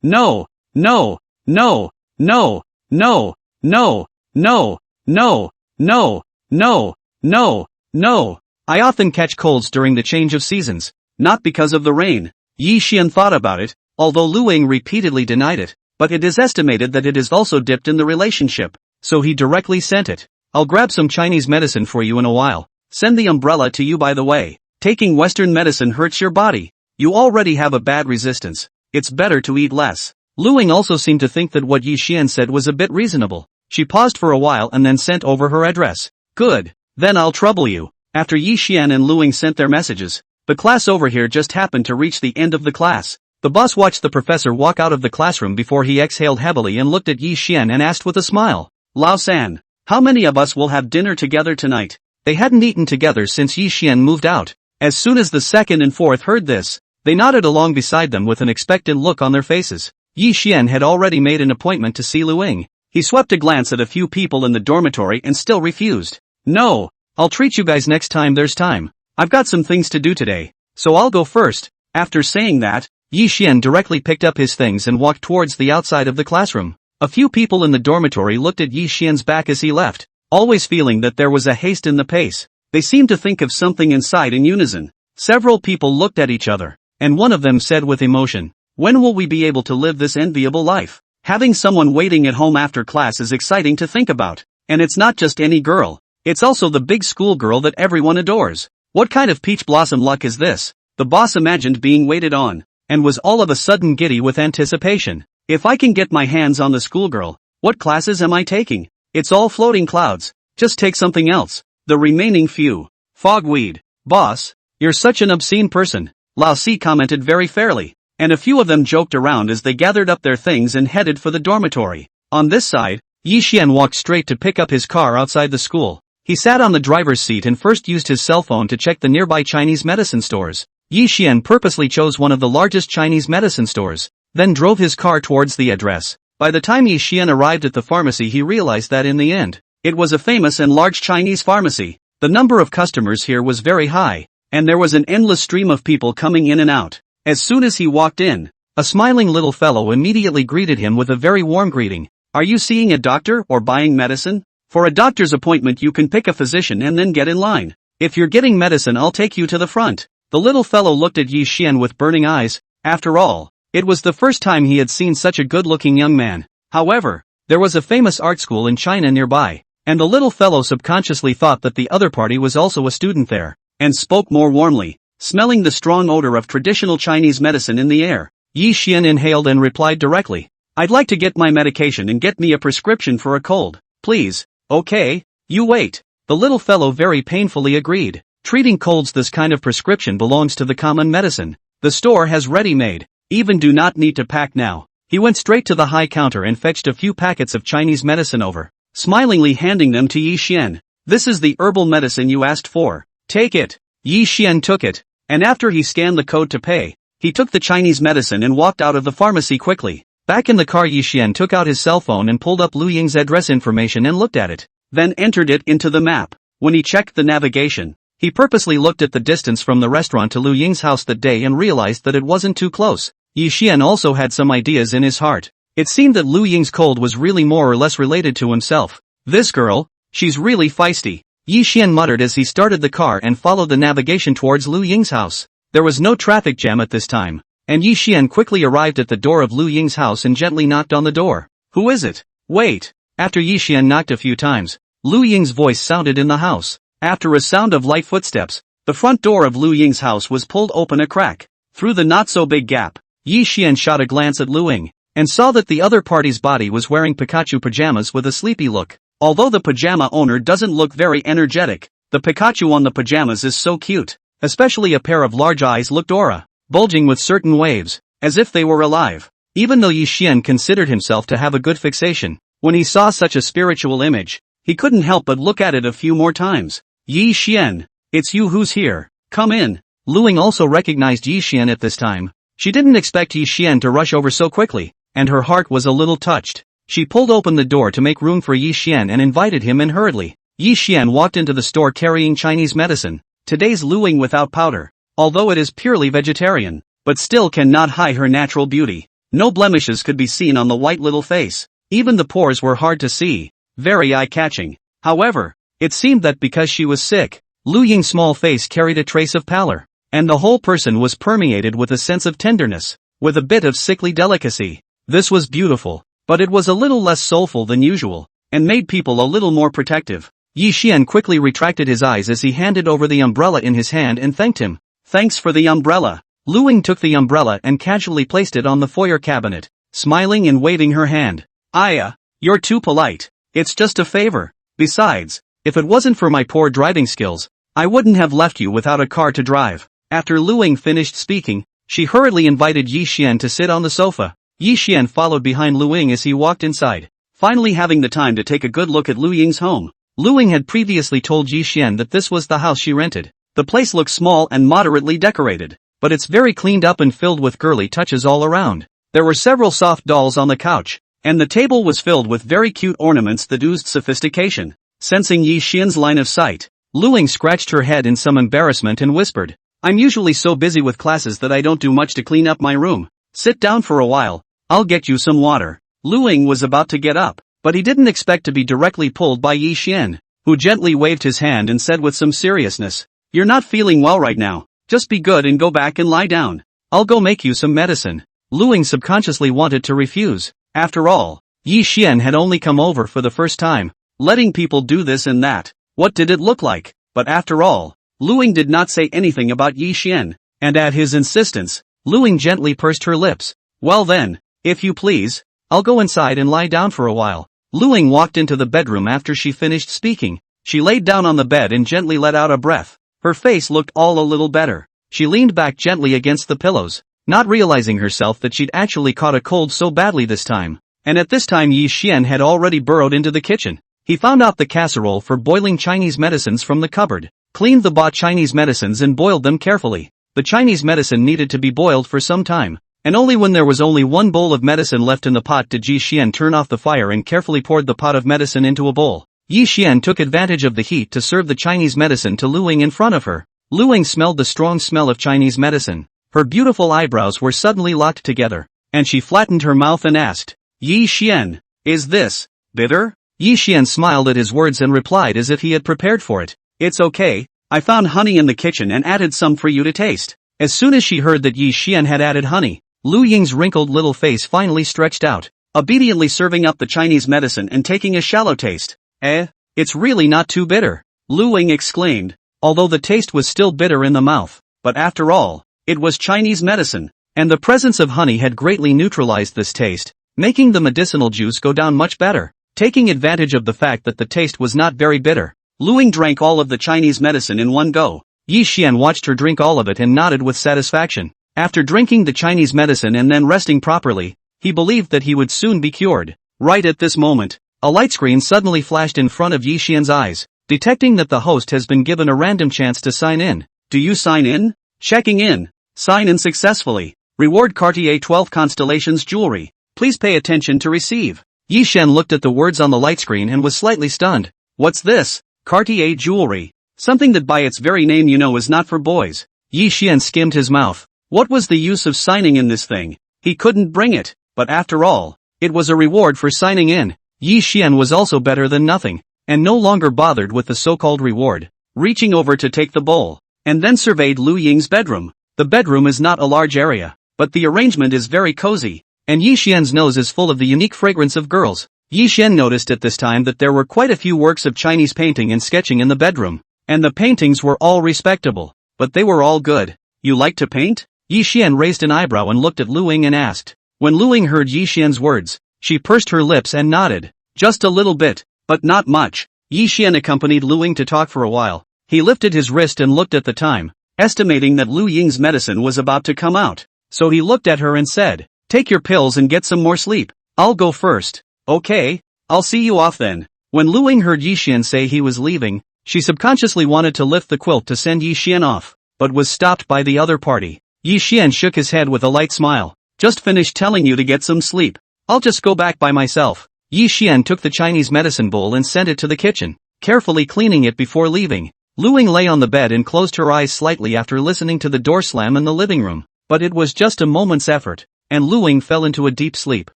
no, no, no, no, no, no, no, no, no, no, no, no. I often catch colds during the change of seasons, not because of the rain. Yi Xian thought about it, although Lu Ying repeatedly denied it, but it is estimated that it is also dipped in the relationship, so he directly sent it. I'll grab some Chinese medicine for you in a while. Send the umbrella to you by the way. Taking Western medicine hurts your body. You already have a bad resistance. It's better to eat less. Lu Ying also seemed to think that what Yi Xian said was a bit reasonable. She paused for a while and then sent over her address. Good. Then I'll trouble you. After Yi Xian and Lu Ying sent their messages, the class over here just happened to reach the end of the class. The boss watched the professor walk out of the classroom before he exhaled heavily and looked at Yi Xian and asked with a smile. Lao-san, how many of us will have dinner together tonight? They hadn't eaten together since Yi Xian moved out. As soon as the second and fourth heard this, they nodded along beside them with an expectant look on their faces. Yi Xian had already made an appointment to see Lu Ying. He swept a glance at a few people in the dormitory and still refused. No, I'll treat you guys next time there's time. I've got some things to do today, so I'll go first. After saying that, Yi Xian directly picked up his things and walked towards the outside of the classroom. A few people in the dormitory looked at Yi Xian's back as he left, always feeling that there was a haste in the pace. They seemed to think of something inside in unison. Several people looked at each other, and one of them said with emotion, When will we be able to live this enviable life? Having someone waiting at home after class is exciting to think about. And it's not just any girl. It's also the big school girl that everyone adores. What kind of peach blossom luck is this? The boss imagined being waited on, and was all of a sudden giddy with anticipation. If I can get my hands on the schoolgirl, what classes am I taking? It's all floating clouds. Just take something else. The remaining few. Fogweed. Boss, you're such an obscene person, Lao Si commented very fairly. And a few of them joked around as they gathered up their things and headed for the dormitory. On this side, Yi Xian walked straight to pick up his car outside the school. He sat on the driver's seat and first used his cell phone to check the nearby Chinese medicine stores. Yi Xian purposely chose one of the largest Chinese medicine stores, then drove his car towards the address. By the time Yi Xian arrived at the pharmacy, he realized that in the end, it was a famous and large Chinese pharmacy. The number of customers here was very high, and there was an endless stream of people coming in and out. As soon as he walked in, a smiling little fellow immediately greeted him with a very warm greeting. Are you seeing a doctor or buying medicine? For a doctor's appointment you can pick a physician and then get in line. If you're getting medicine I'll take you to the front. The little fellow looked at Yi Xian with burning eyes. After all, it was the first time he had seen such a good-looking young man. However, there was a famous art school in China nearby, and the little fellow subconsciously thought that the other party was also a student there, and spoke more warmly. Smelling the strong odor of traditional Chinese medicine in the air, Yi Xian inhaled and replied directly. I'd like to get my medication and get me a prescription for a cold, please. Okay, you wait. The little fellow very painfully agreed. Treating colds, this kind of prescription belongs to the common medicine. The store has ready-made. Even do not need to pack now. He went straight to the high counter and fetched a few packets of Chinese medicine over, smilingly handing them to Yi Xian. This is the herbal medicine you asked for. Take it. Yi Xian took it. And after he scanned the code to pay, he took the Chinese medicine and walked out of the pharmacy quickly. Back in the car, Yi Xian took out his cell phone and pulled up Lu Ying's address information and looked at it, then entered it into the map. When he checked the navigation, he purposely looked at the distance from the restaurant to Lu Ying's house that day and realized that it wasn't too close. Yi Xian also had some ideas in his heart. It seemed that Lu Ying's cold was really more or less related to himself. This girl, she's really feisty. Yi Xian muttered as he started the car and followed the navigation towards Lu Ying's house. There was no traffic jam at this time, and Yi Xian quickly arrived at the door of Lu Ying's house and gently knocked on the door. Who is it? Wait. After Yi Xian knocked a few times, Lu Ying's voice sounded in the house. After a sound of light footsteps, the front door of Lu Ying's house was pulled open a crack. Through the not-so-big gap, Yi Xian shot a glance at Lu Ying, and saw that the other party's body was wearing Pikachu pajamas with a sleepy look. Although the pajama owner doesn't look very energetic, the Pikachu on the pajamas is so cute. Especially a pair of large eyes looked aura, bulging with certain waves, as if they were alive. Even though Yi Xian considered himself to have a good fixation, when he saw such a spiritual image, he couldn't help but look at it a few more times. Yi Xian, it's you who's here. Come in. Lu Ying also recognized Yi Xian at this time. She didn't expect Yi Xian to rush over so quickly, and her heart was a little touched. She pulled open the door to make room for Yi Xian and invited him in hurriedly. Yi Xian walked into the store carrying Chinese medicine. Today's Lu Ying without powder, although it is purely vegetarian, but still cannot hide her natural beauty. No blemishes could be seen on the white little face. Even the pores were hard to see, very eye-catching. However, it seemed that because she was sick, Lu Ying's small face carried a trace of pallor, and the whole person was permeated with a sense of tenderness, with a bit of sickly delicacy. This was beautiful, but it was a little less soulful than usual, and made people a little more protective. Yi Xian quickly retracted his eyes as he handed over the umbrella in his hand and thanked him. Thanks for the umbrella. Lu Ying took the umbrella and casually placed it on the foyer cabinet, smiling and waving her hand. Aya, you're too polite. It's just a favor. Besides, if it wasn't for my poor driving skills, I wouldn't have left you without a car to drive. After Lu Ying finished speaking, she hurriedly invited Yi Xian to sit on the sofa. Yi Xian followed behind Lu Ying as he walked inside, finally having the time to take a good look at Lu Ying's home. Lu Ying had previously told Yi Xian that this was the house she rented. The place looks small and moderately decorated, but it's very cleaned up and filled with girly touches all around. There were several soft dolls on the couch, and the table was filled with very cute ornaments that oozed sophistication. Sensing Yi Xian's line of sight, Lu Ying scratched her head in some embarrassment and whispered, I'm usually so busy with classes that I don't do much to clean up my room. Sit down for a while, I'll get you some water. Lu Ying was about to get up, but he didn't expect to be directly pulled by Yi Xian, who gently waved his hand and said with some seriousness, You're not feeling well right now, just be good and go back and lie down. I'll go make you some medicine. Lu Ying subconsciously wanted to refuse. After all, Yi Xian had only come over for the first time, letting people do this and that. What did it look like? But after all, Lu Ying did not say anything about Yi Xian, and at his insistence, Lu Ying gently pursed her lips. Well then, if you please, I'll go inside and lie down for a while. Lu Ying walked into the bedroom after she finished speaking. She laid down on the bed and gently let out a breath. Her face looked all a little better. She leaned back gently against the pillows, not realizing herself that she'd actually caught a cold so badly this time. And at this time Yi Xian had already burrowed into the kitchen. He found out the casserole for boiling Chinese medicines from the cupboard, cleaned the bought Chinese medicines and boiled them carefully. The Chinese medicine needed to be boiled for some time, and only when there was only one bowl of medicine left in the pot did Yi Xian turn off the fire and carefully poured the pot of medicine into a bowl. Yi Xian took advantage of the heat to serve the Chinese medicine to Lu Ying in front of her. Lu Ying smelled the strong smell of Chinese medicine. Her beautiful eyebrows were suddenly locked together, and she flattened her mouth and asked, Yi Xian, is this bitter? Yi Xian smiled at his words and replied as if he had prepared for it. It's okay, I found honey in the kitchen and added some for you to taste. As soon as she heard that Yi Xian had added honey, Lu Ying's wrinkled little face finally stretched out, obediently serving up the Chinese medicine and taking a shallow taste. It's really not too bitter, Lu Ying exclaimed, although the taste was still bitter in the mouth. But after all, it was Chinese medicine, and the presence of honey had greatly neutralized this taste, making the medicinal juice go down much better. Taking advantage of the fact that the taste was not very bitter, Lu Ying drank all of the Chinese medicine in one go. Yi Xian watched her drink all of it and nodded with satisfaction. After drinking the Chinese medicine and then resting properly, he believed that he would soon be cured. Right at this moment, a light screen suddenly flashed in front of Yi Xian's eyes, detecting that the host has been given a random chance to sign in. Do you sign in? Checking in. Sign in successfully. Reward Cartier 12 Constellations Jewelry. Please pay attention to receive. Yi Xian looked at the words on the light screen and was slightly stunned. What's this? Cartier Jewelry. Something that by its very name you know is not for boys. Yi Xian skimmed his mouth. What was the use of signing in this thing? He couldn't bring it. But after all, it was a reward for signing in. Yi Xian was also better than nothing, and no longer bothered with the so-called reward. Reaching over to take the bowl, and then surveyed Lu Ying's bedroom. The bedroom is not a large area, but the arrangement is very cozy, and Yi Xian's nose is full of the unique fragrance of girls. Yi Xian noticed at this time that there were quite a few works of Chinese painting and sketching in the bedroom, and the paintings were all respectable, but they were all good. You like to paint? Yi Xian raised an eyebrow and looked at Lu Ying and asked. When Lu Ying heard Yi Xian's words, she pursed her lips and nodded. Just a little bit, but not much. Yi Xian accompanied Lu Ying to talk for a while. He lifted his wrist and looked at the time, estimating that Lu Ying's medicine was about to come out. So he looked at her and said, take your pills and get some more sleep. I'll go first. Okay, I'll see you off then. When Lu Ying heard Yi Xian say he was leaving, she subconsciously wanted to lift the quilt to send Yi Xian off, but was stopped by the other party. Yi Xian shook his head with a light smile. Just finished telling you to get some sleep. I'll just go back by myself. Yi Xian took the Chinese medicine bowl and sent it to the kitchen, carefully cleaning it before leaving. Lu Ying lay on the bed and closed her eyes slightly after listening to the door slam in the living room. But it was just a moment's effort, and Lu Ying fell into a deep sleep.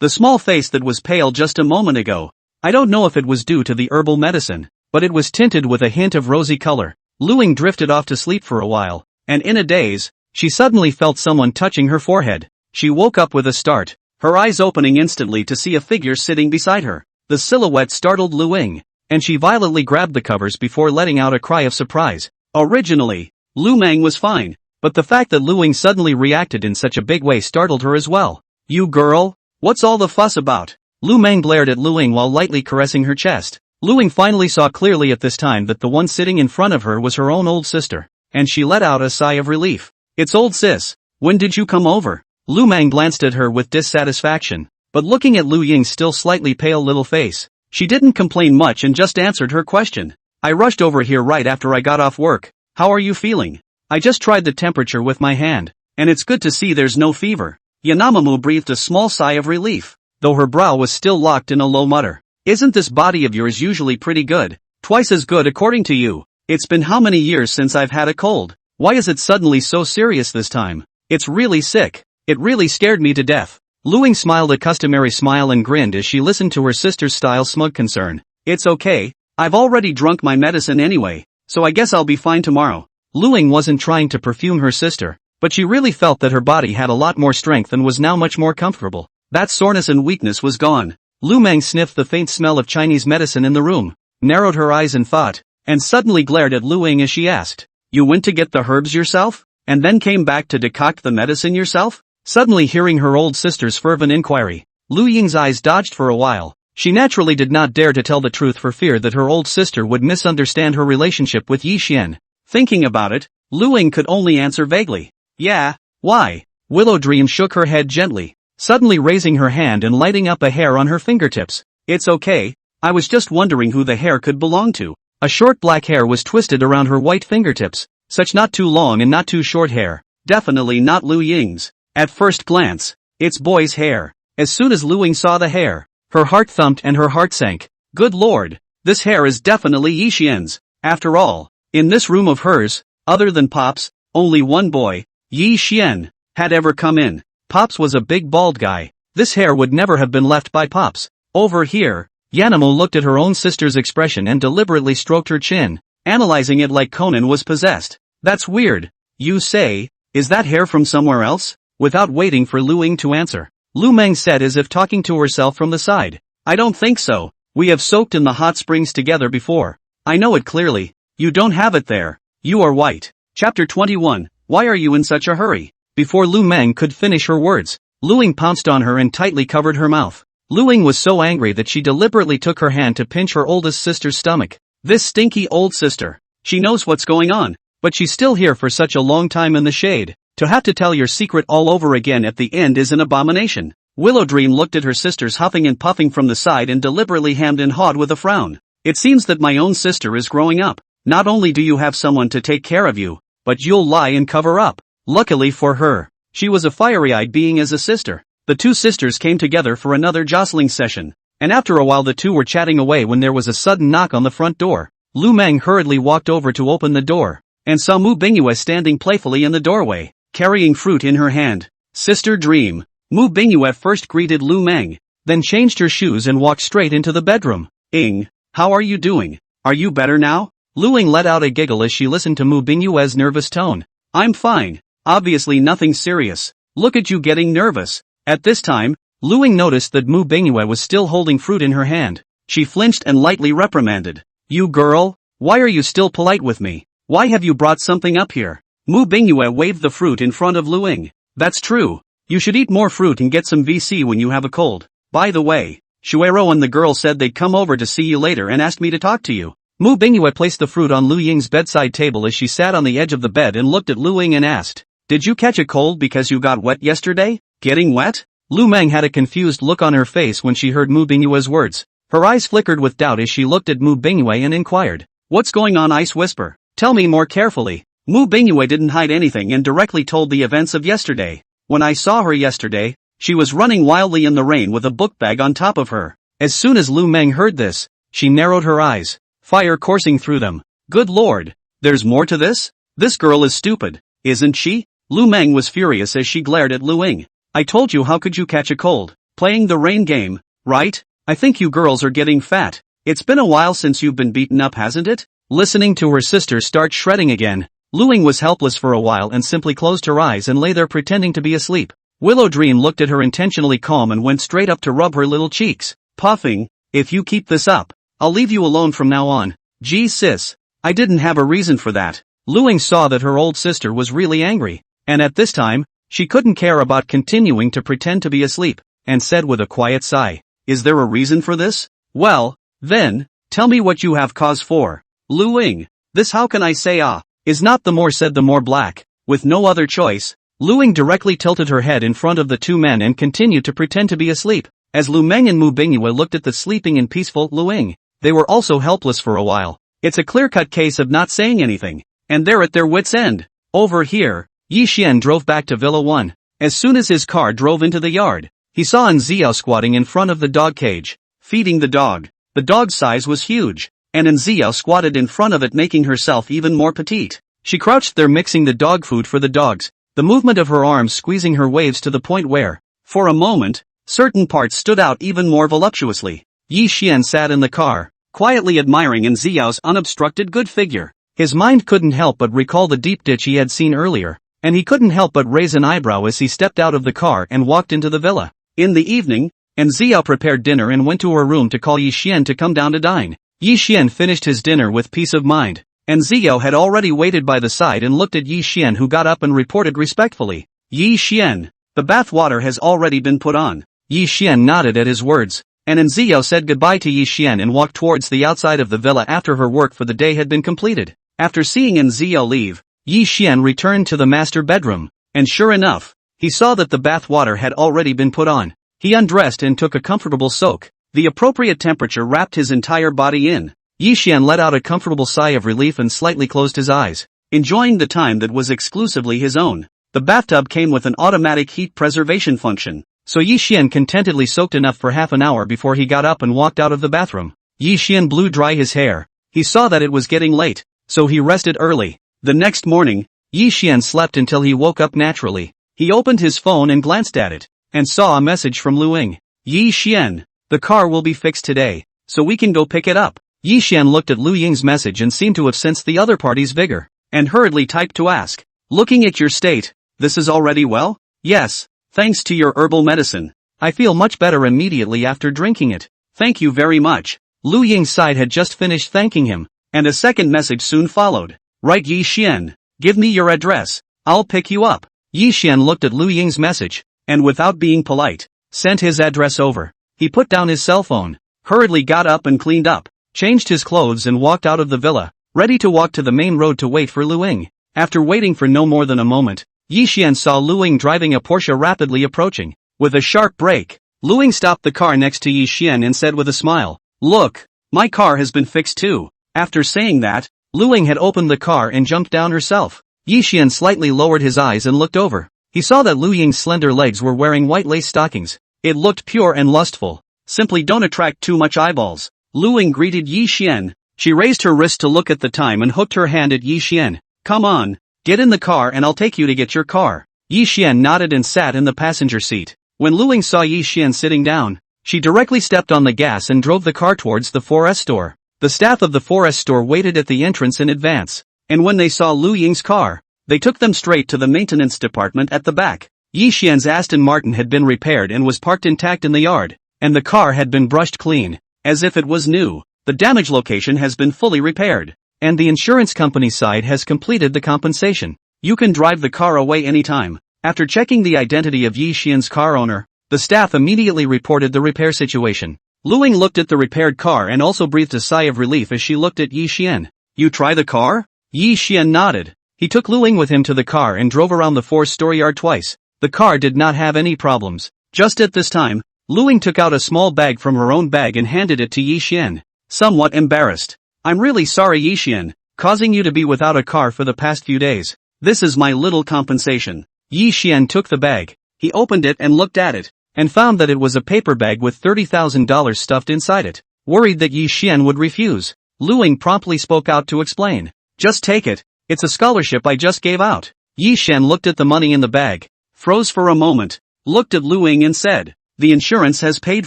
The small face that was pale just a moment ago. I don't know if it was due to the herbal medicine, but it was tinted with a hint of rosy color. Lu Ying drifted off to sleep for a while, and in a daze, she suddenly felt someone touching her forehead. She woke up with a start, her eyes opening instantly to see a figure sitting beside her. The silhouette startled Lu Ying, and she violently grabbed the covers before letting out a cry of surprise. Originally, Lu Meng was fine, but the fact that Lu Ying suddenly reacted in such a big way startled her as well. You girl? What's all the fuss about? Lu Meng glared at Lu Ying while lightly caressing her chest. Lu Ying finally saw clearly at this time that the one sitting in front of her was her own old sister, and she let out a sigh of relief. It's old sis. When did you come over? Lu Meng glanced at her with dissatisfaction, but looking at Lu Ying's still slightly pale little face, she didn't complain much and just answered her question. I rushed over here right after I got off work. How are you feeling? I just tried the temperature with my hand, and it's good to see there's no fever. Yanamamu breathed a small sigh of relief, though her brow was still locked in a low mutter. Isn't this body of yours usually pretty good? Twice as good according to you. It's been how many years since I've had a cold? Why is it suddenly so serious this time? It's really sick. It really scared me to death. Lu Ying smiled a customary smile and grinned as she listened to her sister's style smug concern. It's okay, I've already drunk my medicine anyway, so I guess I'll be fine tomorrow. Lu Ying wasn't trying to perfume her sister, but she really felt that her body had a lot more strength and was now much more comfortable. That soreness and weakness was gone. Lu Meng sniffed the faint smell of Chinese medicine in the room, narrowed her eyes in thought, and suddenly glared at Lu Ying as she asked, "You went to get the herbs yourself? And then came back to decoct the medicine yourself?" Suddenly hearing her old sister's fervent inquiry, Lu Ying's eyes dodged for a while. She naturally did not dare to tell the truth for fear that her old sister would misunderstand her relationship with Yi Xian. Thinking about it, Lu Ying could only answer vaguely, "Yeah, why?" Willow Dream shook her head gently, suddenly raising her hand and lighting up a hair on her fingertips. "It's okay, I was just wondering who the hair could belong to." A short black hair was twisted around her white fingertips, such not too long and not too short hair, definitely not Lu Ying's. At first glance, it's boy's hair. As soon as Lu Ying saw the hair, her heart thumped and her heart sank. Good lord, this hair is definitely Yi Xian's. After all, in this room of hers, other than Pops, only one boy, Yi Xian, had ever come in. Pops was a big bald guy. This hair would never have been left by Pops. Over here, Yanamo looked at her own sister's expression and deliberately stroked her chin, analyzing it like Conan was possessed. "That's weird. You say, is that hair from somewhere else?" Without waiting for Lu Ying to answer, Lu Meng said as if talking to herself from the side, "I don't think so. We have soaked in the hot springs together before. I know it clearly. You don't have it there. You are white." Chapter 21, Why are you in such a hurry? Before Lu Meng could finish her words, Lu Ying pounced on her and tightly covered her mouth. Lu Ying was so angry that she deliberately took her hand to pinch her oldest sister's stomach. This stinky old sister. She knows what's going on, but she's still here for such a long time in the shade. To have to tell your secret all over again at the end is an abomination. Willow Dream looked at her sisters huffing and puffing from the side and deliberately hemmed and hawed with a frown. "It seems that my own sister is growing up. Not only do you have someone to take care of you, but you'll lie and cover up." Luckily for her, she was a fiery-eyed being as a sister. The two sisters came together for another jostling session, and after a while the two were chatting away when there was a sudden knock on the front door. Lu Meng hurriedly walked over to open the door, and saw Mu Bingyue standing playfully in the doorway, carrying fruit in her hand. "Sister Dream." Mu Bingyue first greeted Lu Meng, then changed her shoes and walked straight into the bedroom. "Ing, how are you doing? Are you better now?" Lu Ying let out a giggle as she listened to Mu Bingyue's nervous tone. "I'm fine. Obviously nothing serious. Look at you getting nervous." At this time, Lu Ying noticed that Mu Bingyue was still holding fruit in her hand. She flinched and lightly reprimanded. "You girl, why are you still polite with me? Why have you brought something up here?" Mu Bingyue waved the fruit in front of Lu Ying. "That's true. You should eat more fruit and get some VC when you have a cold. By the way, Shuero and the girl said they'd come over to see you later and asked me to talk to you." Mu Bingyue placed the fruit on Lu Ying's bedside table as she sat on the edge of the bed and looked at Lu Ying and asked, "Did you catch a cold because you got wet yesterday?" "Getting wet?" Lu Meng had a confused look on her face when she heard Mu Bingyue's words. Her eyes flickered with doubt as she looked at Mu Bingyue and inquired, "What's going on, Ice Whisper? Tell me more carefully." Mu Bingyue didn't hide anything and directly told the events of yesterday. "When I saw her yesterday, she was running wildly in the rain with a book bag on top of her." As soon as Lu Meng heard this, she narrowed her eyes, fire coursing through them. "Good lord, there's more to this? This girl is stupid, isn't she?" Lu Meng was furious as she glared at Lu Ying. "I told you, how could you catch a cold? Playing the rain game, right? I think you girls are getting fat. It's been a while since you've been beaten up, hasn't it?" Listening to her sister start shredding again, Lu Ying was helpless for a while and simply closed her eyes and lay there pretending to be asleep. Willow Dream looked at her intentionally calm and went straight up to rub her little cheeks, puffing, "If you keep this up, I'll leave you alone from now on." "Gee sis, I didn't have a reason for that." Lu Ying saw that her old sister was really angry, and at this time, she couldn't care about continuing to pretend to be asleep, and said with a quiet sigh, "Is there a reason for this? Well, then, tell me what you have cause for." Lu Ying, "This how can I say is not the more said the more black." With no other choice, Lu Ying directly tilted her head in front of the two men and continued to pretend to be asleep. As Lu Meng and Mu Bingyue looked at the sleeping and peaceful Lu Ying, they were also helpless for a while. It's a clear-cut case of not saying anything, and they're at their wits' end. Over here, Yi Xian drove back to Villa 1. As soon as his car drove into the yard, he saw An Xiao squatting in front of the dog cage, feeding the dog. The dog's size was huge, and An Xiao squatted in front of it, making herself even more petite. She crouched there mixing the dog food for the dogs, the movement of her arms squeezing her waves to the point where, for a moment, certain parts stood out even more voluptuously. Yi Xian sat in the car, quietly admiring An Xiao's unobstructed good figure. His mind couldn't help but recall the deep ditch he had seen earlier, and he couldn't help but raise an eyebrow as he stepped out of the car and walked into the villa. In the evening, An Xiao prepared dinner and went to her room to call Yi Xian to come down to dine. Yi Xian finished his dinner with peace of mind. An Xiao had already waited by the side and looked at Yi Xian, who got up and reported respectfully. Yi Xian, the bath water has already been put on. Yi Xian nodded at his words, and An Xiao said goodbye to Yi Xian and walked towards the outside of the villa after her work for the day had been completed. After seeing An Xiao leave, Yi Xian returned to the master bedroom, and sure enough, he saw that the bath water had already been put on. He undressed and took a comfortable soak. The appropriate temperature wrapped his entire body in. Yi Xian let out a comfortable sigh of relief and slightly closed his eyes, enjoying the time that was exclusively his own. The bathtub came with an automatic heat preservation function, so Yi Xian contentedly soaked enough for half an hour before he got up and walked out of the bathroom. Yi Xian blew dry his hair. He saw that it was getting late, so he rested early. The next morning, Yi Xian slept until he woke up naturally. He opened his phone and glanced at it, and saw a message from Lu Ying. Yi Xian, the car will be fixed today, so we can go pick it up. Yi Xian looked at Lu Ying's message and seemed to have sensed the other party's vigor, and hurriedly typed to ask, looking at your state, this is already well? Yes, thanks to your herbal medicine. I feel much better immediately after drinking it. Thank you very much. Lu Ying's side had just finished thanking him, and a second message soon followed. Right, Yi Xian, give me your address, I'll pick you up. Yi Xian looked at Lu Ying's message, and without being polite, sent his address over. He put down his cell phone, hurriedly got up and cleaned up, changed his clothes and walked out of the villa, ready to walk to the main road to wait for Lu Ying. After waiting for no more than a moment, Yi Xian saw Lu Ying driving a Porsche rapidly approaching. With a sharp brake, Lu Ying stopped the car next to Yi Xian and said with a smile, look, my car has been fixed too. After saying that, Lu Ying had opened the car and jumped down herself. Yi Xian slightly lowered his eyes and looked over. He saw that Lu Ying's slender legs were wearing white lace stockings. It looked pure and lustful. Simply don't attract too much eyeballs. Lu Ying greeted Yi Xian. She raised her wrist to look at the time and hooked her hand at Yi Xian. Come on, get in the car and I'll take you to get your car. Yi Xian nodded and sat in the passenger seat. When Lu Ying saw Yi Xian sitting down, she directly stepped on the gas and drove the car towards the 4S store. The staff of the 4S store waited at the entrance in advance, and when they saw Lu Ying's car, they took them straight to the maintenance department at the back. Yi Xian's Aston Martin had been repaired and was parked intact in the yard, and the car had been brushed clean, as if it was new. The damage location has been fully repaired, and the insurance company side has completed the compensation. You can drive the car away anytime. After checking the identity of Yi Xian's car owner, the staff immediately reported the repair situation. Lu Ying looked at the repaired car and also breathed a sigh of relief as she looked at Yi Xian. You try the car? Yi Xian nodded. He took Lu Ying with him to the car and drove around the 4-story yard twice. The car did not have any problems. Just at this time, Lu Ying took out a small bag from her own bag and handed it to Yi Xian. Somewhat embarrassed. I'm really sorry, Yi Xian, causing you to be without a car for the past few days. This is my little compensation. Yi Xian took the bag. He opened it and looked at it, and found that it was a paper bag with $30,000 stuffed inside it. Worried that Yi Xian would refuse, Lu Ying promptly spoke out to explain. Just take it. It's a scholarship I just gave out. Yi Xian looked at the money in the bag, froze for a moment, looked at Lu Ying and said, the insurance has paid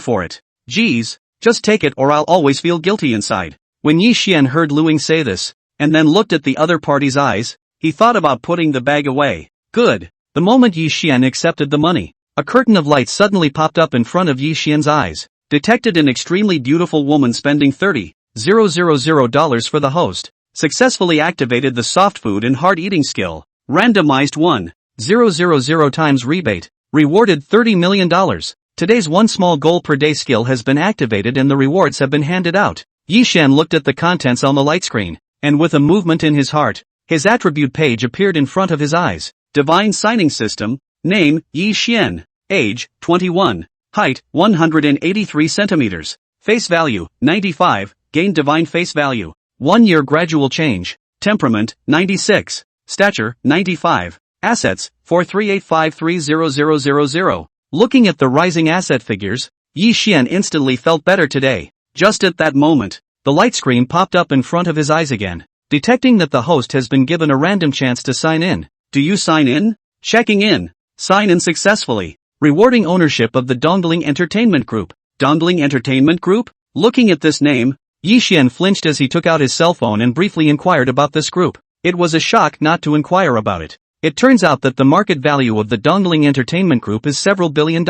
for it. Geez, just take it or I'll always feel guilty inside. When Yi Xian heard Lu Ying say this, and then looked at the other party's eyes, he thought about putting the bag away. Good. The moment Yi Xian accepted the money, a curtain of light suddenly popped up in front of Yi Xian's eyes. Detected an extremely beautiful woman spending $30,000 for the host. Successfully activated the soft food and hard eating skill. Randomized 1,000 times rebate. Rewarded $30 million. Today's one small goal per day skill has been activated and the rewards have been handed out. Yi Xian looked at the contents on the light screen, and with a movement in his heart, his attribute page appeared in front of his eyes. Divine signing system. Name, Yi Xian. Age, 21. Height, 183 centimeters. Face value, 95. Gain divine face value. 1 year gradual change. Temperament, 96. Stature, 95. Assets, 438530000. Looking at the rising asset figures, Yi Xian instantly felt better today. Just at that moment, the light screen popped up in front of his eyes again. Detecting that the host has been given a random chance to sign in. Do you sign in? Checking in. Sign in successfully. Rewarding ownership of the Dongling Entertainment Group. Dongling Entertainment Group? Looking at this name, Yi Xian flinched as he took out his cell phone and briefly inquired about this group. It was a shock not to inquire about it. It turns out that the market value of the Dongling Entertainment Group is several $billion.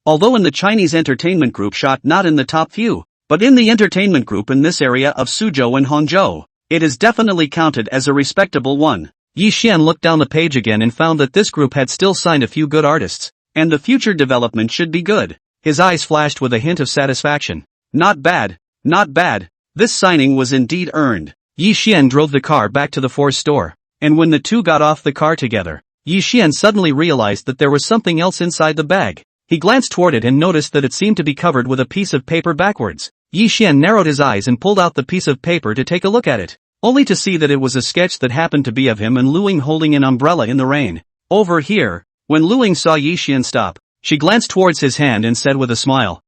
Although in the Chinese entertainment group shot not in the top few, but in the entertainment group in this area of Suzhou and Hangzhou, it is definitely counted as a respectable one. Yi Xian looked down the page again and found that this group had still signed a few good artists, and the future development should be good. His eyes flashed with a hint of satisfaction. Not bad, not bad. This signing was indeed earned. Yi Xian drove the car back to the Force store, and when the two got off the car together, Yi Xian suddenly realized that there was something else inside the bag. He glanced toward it and noticed that it seemed to be covered with a piece of paper backwards. Yi Xian narrowed his eyes and pulled out the piece of paper to take a look at it, only to see that it was a sketch that happened to be of him and Lu Ying holding an umbrella in the rain. Over here. When Lu Ying saw Yi Xian stop, she glanced towards his hand and said with a smile,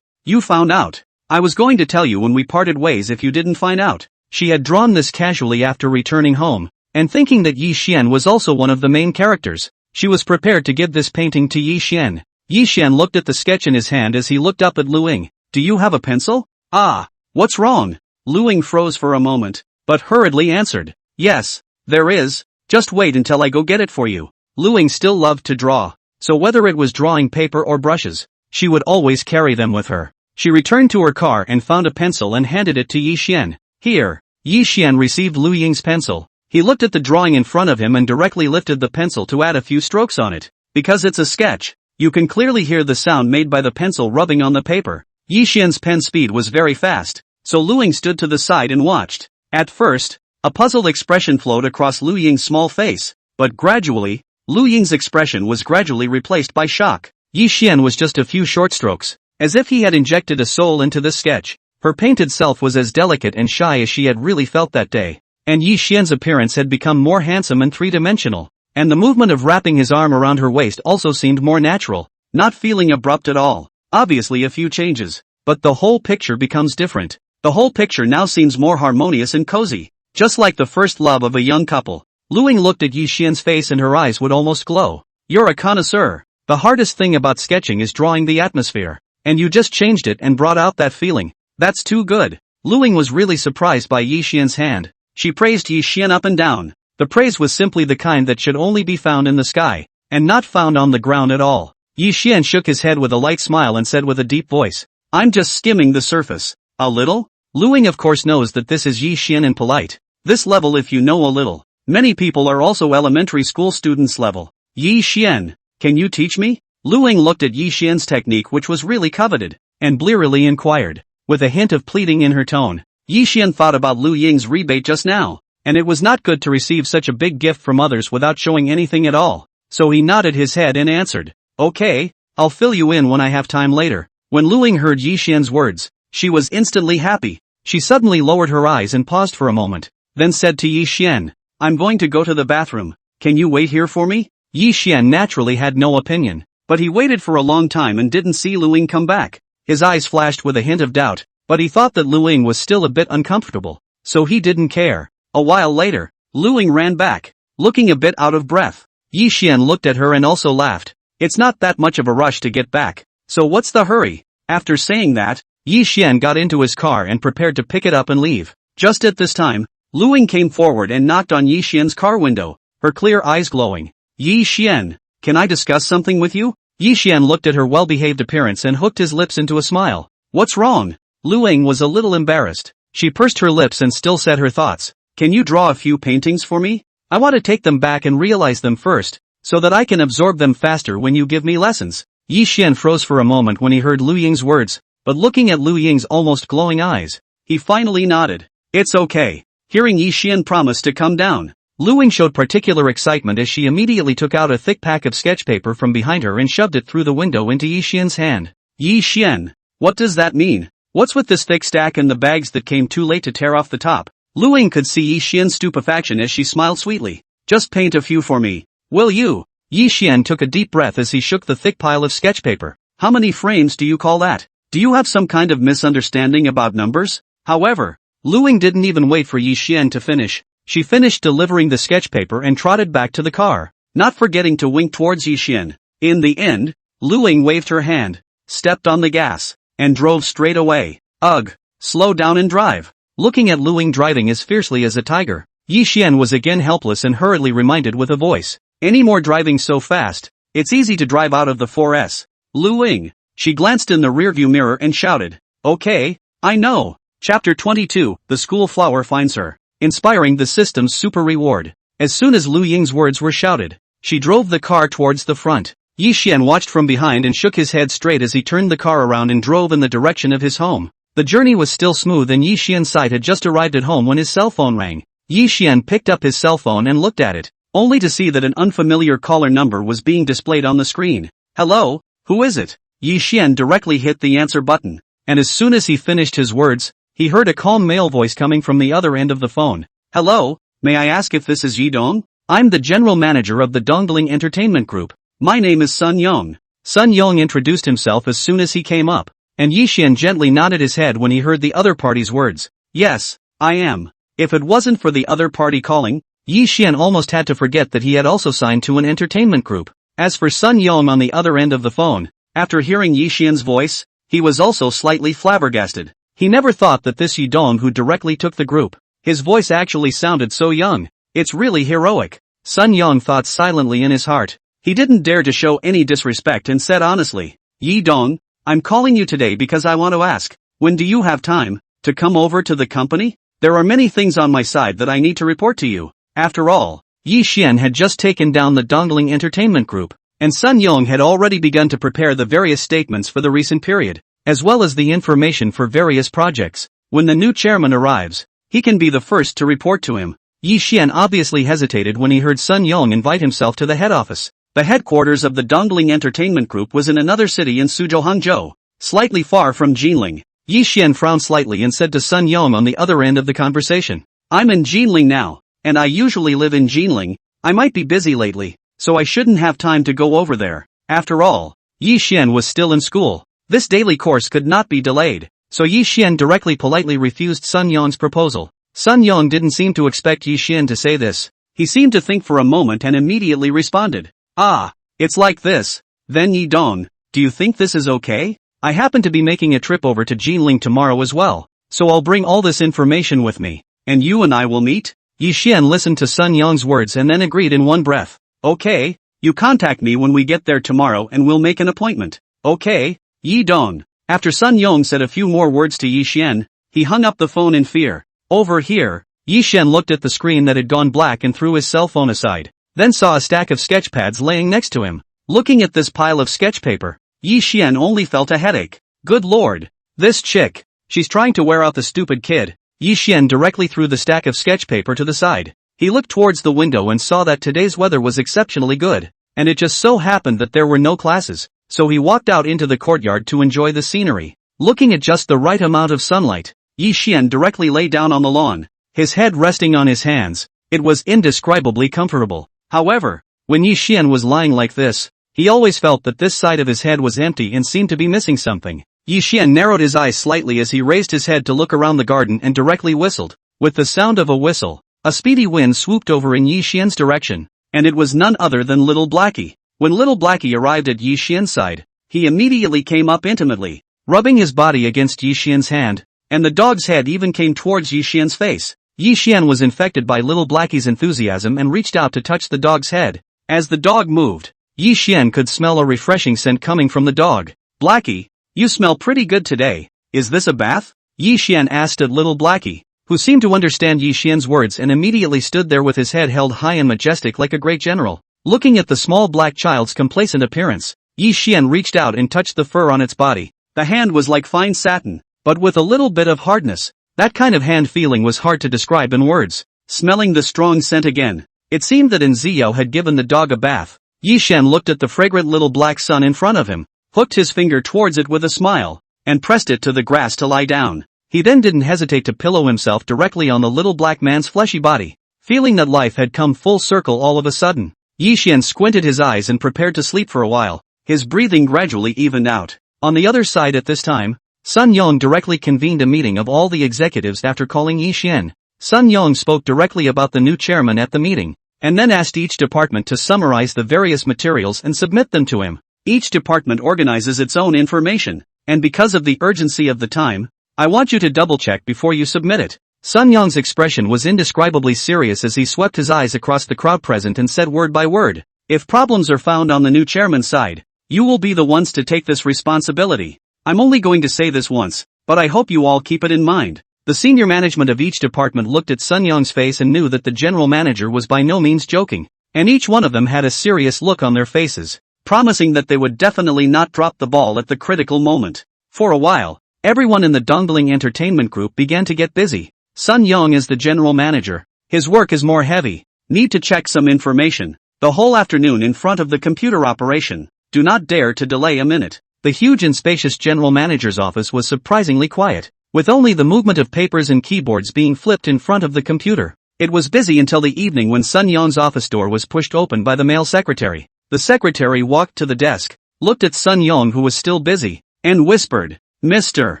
you found out. I was going to tell you when we parted ways if you didn't find out. She had drawn this casually after returning home, and thinking that Yi Xian was also one of the main characters, she was prepared to give this painting to Yi Xian. Yi Xian looked at the sketch in his hand as he looked up at Lu Ying. Do you have a pencil? Ah, what's wrong? Lu Ying froze for a moment, but hurriedly answered, yes, there is, just wait until I go get it for you. Lu Ying still loved to draw, so whether it was drawing paper or brushes, she would always carry them with her. She returned to her car and found a pencil and handed it to Yi Xian. Here. Yi Xian received Lu Ying's pencil. He looked at the drawing in front of him and directly lifted the pencil to add a few strokes on it. Because it's a sketch, you can clearly hear the sound made by the pencil rubbing on the paper. Yi Xian's pen speed was very fast, so Lu Ying stood to the side and watched. At first, a puzzled expression flowed across Lu Ying's small face, but gradually, Lu Ying's expression was gradually replaced by shock. Yi Xian was just a few short strokes, as if he had injected a soul into this sketch. Her painted self was as delicate and shy as she had really felt that day, and Yi Xian's appearance had become more handsome and three-dimensional, and the movement of wrapping his arm around her waist also seemed more natural, not feeling abrupt at all. Obviously a few changes, but the whole picture becomes different. The whole picture now seems more harmonious and cozy, just like the first love of a young couple. Lu Ying looked at Yi Xian's face and her eyes would almost glow. You're a connoisseur. The hardest thing about sketching is drawing the atmosphere, and you just changed it and brought out that feeling. That's too good. Lu Ying was really surprised by Yi Xian's hand. She praised Yi Xian up and down. The praise was simply the kind that should only be found in the sky, and not found on the ground at all. Yi Xian shook his head with a light smile and said with a deep voice, I'm just skimming the surface. A little? Lu Ying of course knows that this is Yi Xian in polite. This level if you know a little. Many people are also elementary school students level. Yi Xian, can you teach me? Lu Ying looked at Yi Xian's technique which was really coveted, and blearily inquired, with a hint of pleading in her tone. Yi Xian thought about Lu Ying's rebate just now, and it was not good to receive such a big gift from others without showing anything at all, so he nodded his head and answered, okay, I'll fill you in when I have time later. When Lu Ying heard Yi Xian's words, she was instantly happy. She suddenly lowered her eyes and paused for a moment, then said to Yi Xian, I'm going to go to the bathroom, can you wait here for me? Yi Xian naturally had no opinion, but he waited for a long time and didn't see Lu Ying come back. His eyes flashed with a hint of doubt, but he thought that Lu Ying was still a bit uncomfortable, so he didn't care. A while later, Lu Ying ran back, looking a bit out of breath. Yi Xian looked at her and also laughed. It's not that much of a rush to get back, so what's the hurry? After saying that, Yi Xian got into his car and prepared to pick it up and leave. Just at this time, Lu Ying came forward and knocked on Yi Xian's car window, her clear eyes glowing. Yi Xian, can I discuss something with you? Yi Xian looked at her well-behaved appearance and hooked his lips into a smile. What's wrong? Lu Ying was a little embarrassed. She pursed her lips and still said her thoughts. Can you draw a few paintings for me? I want to take them back and realize them first, so that I can absorb them faster when you give me lessons. Yi Xian froze for a moment when he heard Lu Ying's words, but looking at Lu Ying's almost glowing eyes, he finally nodded. It's okay. Hearing Yi Xian promise to come down, Lu Ying showed particular excitement as she immediately took out a thick pack of sketch paper from behind her and shoved it through the window into Yi Xian's hand. Yi Xian, what does that mean? What's with this thick stack and the bags that came too late to tear off the top? Lu Ying could see Yi Xian's stupefaction as she smiled sweetly. Just paint a few for me, will you? Yi Xian took a deep breath as he shook the thick pile of sketch paper. How many frames do you call that? Do you have some kind of misunderstanding about numbers? However, Lu Ying didn't even wait for Yi Xian to finish. She finished delivering the sketch paper and trotted back to the car, not forgetting to wink towards Yi Xian. In the end, Lu Ying waved her hand, stepped on the gas, and drove straight away. Ugh, slow down and drive. Looking at Lu Ying driving as fiercely as a tiger, Yi Xian was again helpless and hurriedly reminded with a voice. Any more driving so fast? It's easy to drive out of the 4S. Lu Ying. She glanced in the rearview mirror and shouted, "Okay, I know." Chapter 22, The School Flower Finds Her. Inspiring the system's super reward. As soon as Lu Ying's words were shouted, she drove the car towards the front. Yi Xian watched from behind and shook his head straight as he turned the car around and drove in the direction of his home. The journey was still smooth and Yi Xian's side had just arrived at home when his cell phone rang. Yi Xian picked up his cell phone and looked at it, only to see that an unfamiliar caller number was being displayed on the screen. "Hello, who is it?" Yi Xian directly hit the answer button, and as soon as he finished his words, he heard a calm male voice coming from the other end of the phone. "Hello, may I ask if this is Yi Dong? I'm the general manager of the Dongling Entertainment Group. My name is Sun Yong." Sun Yong introduced himself as soon as he came up, and Yi Xian gently nodded his head when he heard the other party's words. "Yes, I am." If it wasn't for the other party calling, Yi Xian almost had to forget that he had also signed to an entertainment group. As for Sun Yong on the other end of the phone, after hearing Yi Xian's voice, he was also slightly flabbergasted. He never thought that this Yi Dong who directly took the group, his voice actually sounded so young. It's really heroic. Sun Yong thought silently in his heart. He didn't dare to show any disrespect and said honestly, "Yi Dong, I'm calling you today because I want to ask, when do you have time to come over to the company? There are many things on my side that I need to report to you." After all, Yi Xian had just taken down the Dongling Entertainment Group, and Sun Yong had already begun to prepare the various statements for the recent period, as well as the information for various projects. When the new chairman arrives, he can be the first to report to him. Yi Xian obviously hesitated when he heard Sun Yong invite himself to the head office. The headquarters of the Dongling Entertainment Group was in another city in Suzhou, Hangzhou, slightly far from Jinling. Yi Xian frowned slightly and said to Sun Yong on the other end of the conversation, "I'm in Jinling now, and I usually live in Jinling. I might be busy lately, so I shouldn't have time to go over there." After all, Yi Xian was still in school. This daily course could not be delayed, so Yi Xian directly politely refused Sun Yong's proposal. Sun Yong didn't seem to expect Yi Xian to say this. He seemed to think for a moment and immediately responded, "Ah, it's like this. Then Yi Dong, do you think this is okay? I happen to be making a trip over to Jinling tomorrow as well, so I'll bring all this information with me, and you and I will meet?" Yi Xian listened to Sun Yong's words and then agreed in one breath. "Okay, you contact me when we get there tomorrow and we'll make an appointment." "Okay, Yi Dong." After Sun Yong said a few more words to Yi Xian, he hung up the phone in fear. Over here, Yi Xian looked at the screen that had gone black and threw his cell phone aside, then saw a stack of sketch pads laying next to him. Looking at this pile of sketch paper, Yi Xian only felt a headache. Good lord, this chick, she's trying to wear out the stupid kid. Yi Xian directly threw the stack of sketch paper to the side. He looked towards the window and saw that today's weather was exceptionally good, and it just so happened that there were no classes, so he walked out into the courtyard to enjoy the scenery. Looking at just the right amount of sunlight, Yi Xian directly lay down on the lawn, his head resting on his hands. It was indescribably comfortable. However, when Yi Xian was lying like this, he always felt that this side of his head was empty and seemed to be missing something. Yi Xian narrowed his eyes slightly as he raised his head to look around the garden and directly whistled. With the sound of a whistle, a speedy wind swooped over in Yi Xian's direction, and it was none other than Little Blackie. When Little Blackie arrived at Yi Xian's side, he immediately came up intimately, rubbing his body against Yi Xian's hand, and the dog's head even came towards Yi Xian's face. Yi Xian was infected by Little Blackie's enthusiasm and reached out to touch the dog's head. As the dog moved, Yi Xian could smell a refreshing scent coming from the dog. "Blackie, you smell pretty good today. Is this a bath?" Yi Xian asked at Little Blackie, who seemed to understand Yi Xian's words and immediately stood there with his head held high and majestic like a great general. Looking at the small black child's complacent appearance, Yi Xian reached out and touched the fur on its body. The hand was like fine satin, but with a little bit of hardness. That kind of hand feeling was hard to describe in words. Smelling the strong scent again, it seemed that Nziyo had given the dog a bath. Yi Xian looked at the fragrant little black sun in front of him, hooked his finger towards it with a smile, and pressed it to the grass to lie down. He then didn't hesitate to pillow himself directly on the little black man's fleshy body. Feeling that life had come full circle all of a sudden, Yi Xian squinted his eyes and prepared to sleep for a while. His breathing gradually evened out. On the other side at this time, Sun Yong directly convened a meeting of all the executives after calling Yi Xian. Sun Yong spoke directly about the new chairman at the meeting, and then asked each department to summarize the various materials and submit them to him. Each department organizes its own information, and because of the urgency of the time, I want you to double-check before you submit it. Sun Yong's expression was indescribably serious as he swept his eyes across the crowd present and said word by word, If problems are found on the new chairman's side, you will be the ones to take this responsibility. I'm only going to say this once, but I hope you all keep it in mind. The senior management of each department looked at Sun Young's face and knew that the general manager was by no means joking, and each one of them had a serious look on their faces, promising that they would definitely not drop the ball at the critical moment. For a while, everyone in the Dongling Entertainment Group began to get busy. Sun Young is the general manager. His work is more heavy. Need to check some information. The whole afternoon in front of the computer operation. Do not dare to delay a minute. The huge and spacious general manager's office was surprisingly quiet, with only the movement of papers and keyboards being flipped in front of the computer. It was busy until the evening when Sun Young's office door was pushed open by the male secretary. The secretary walked to the desk, looked at Sun Young who was still busy, and whispered, "Mr.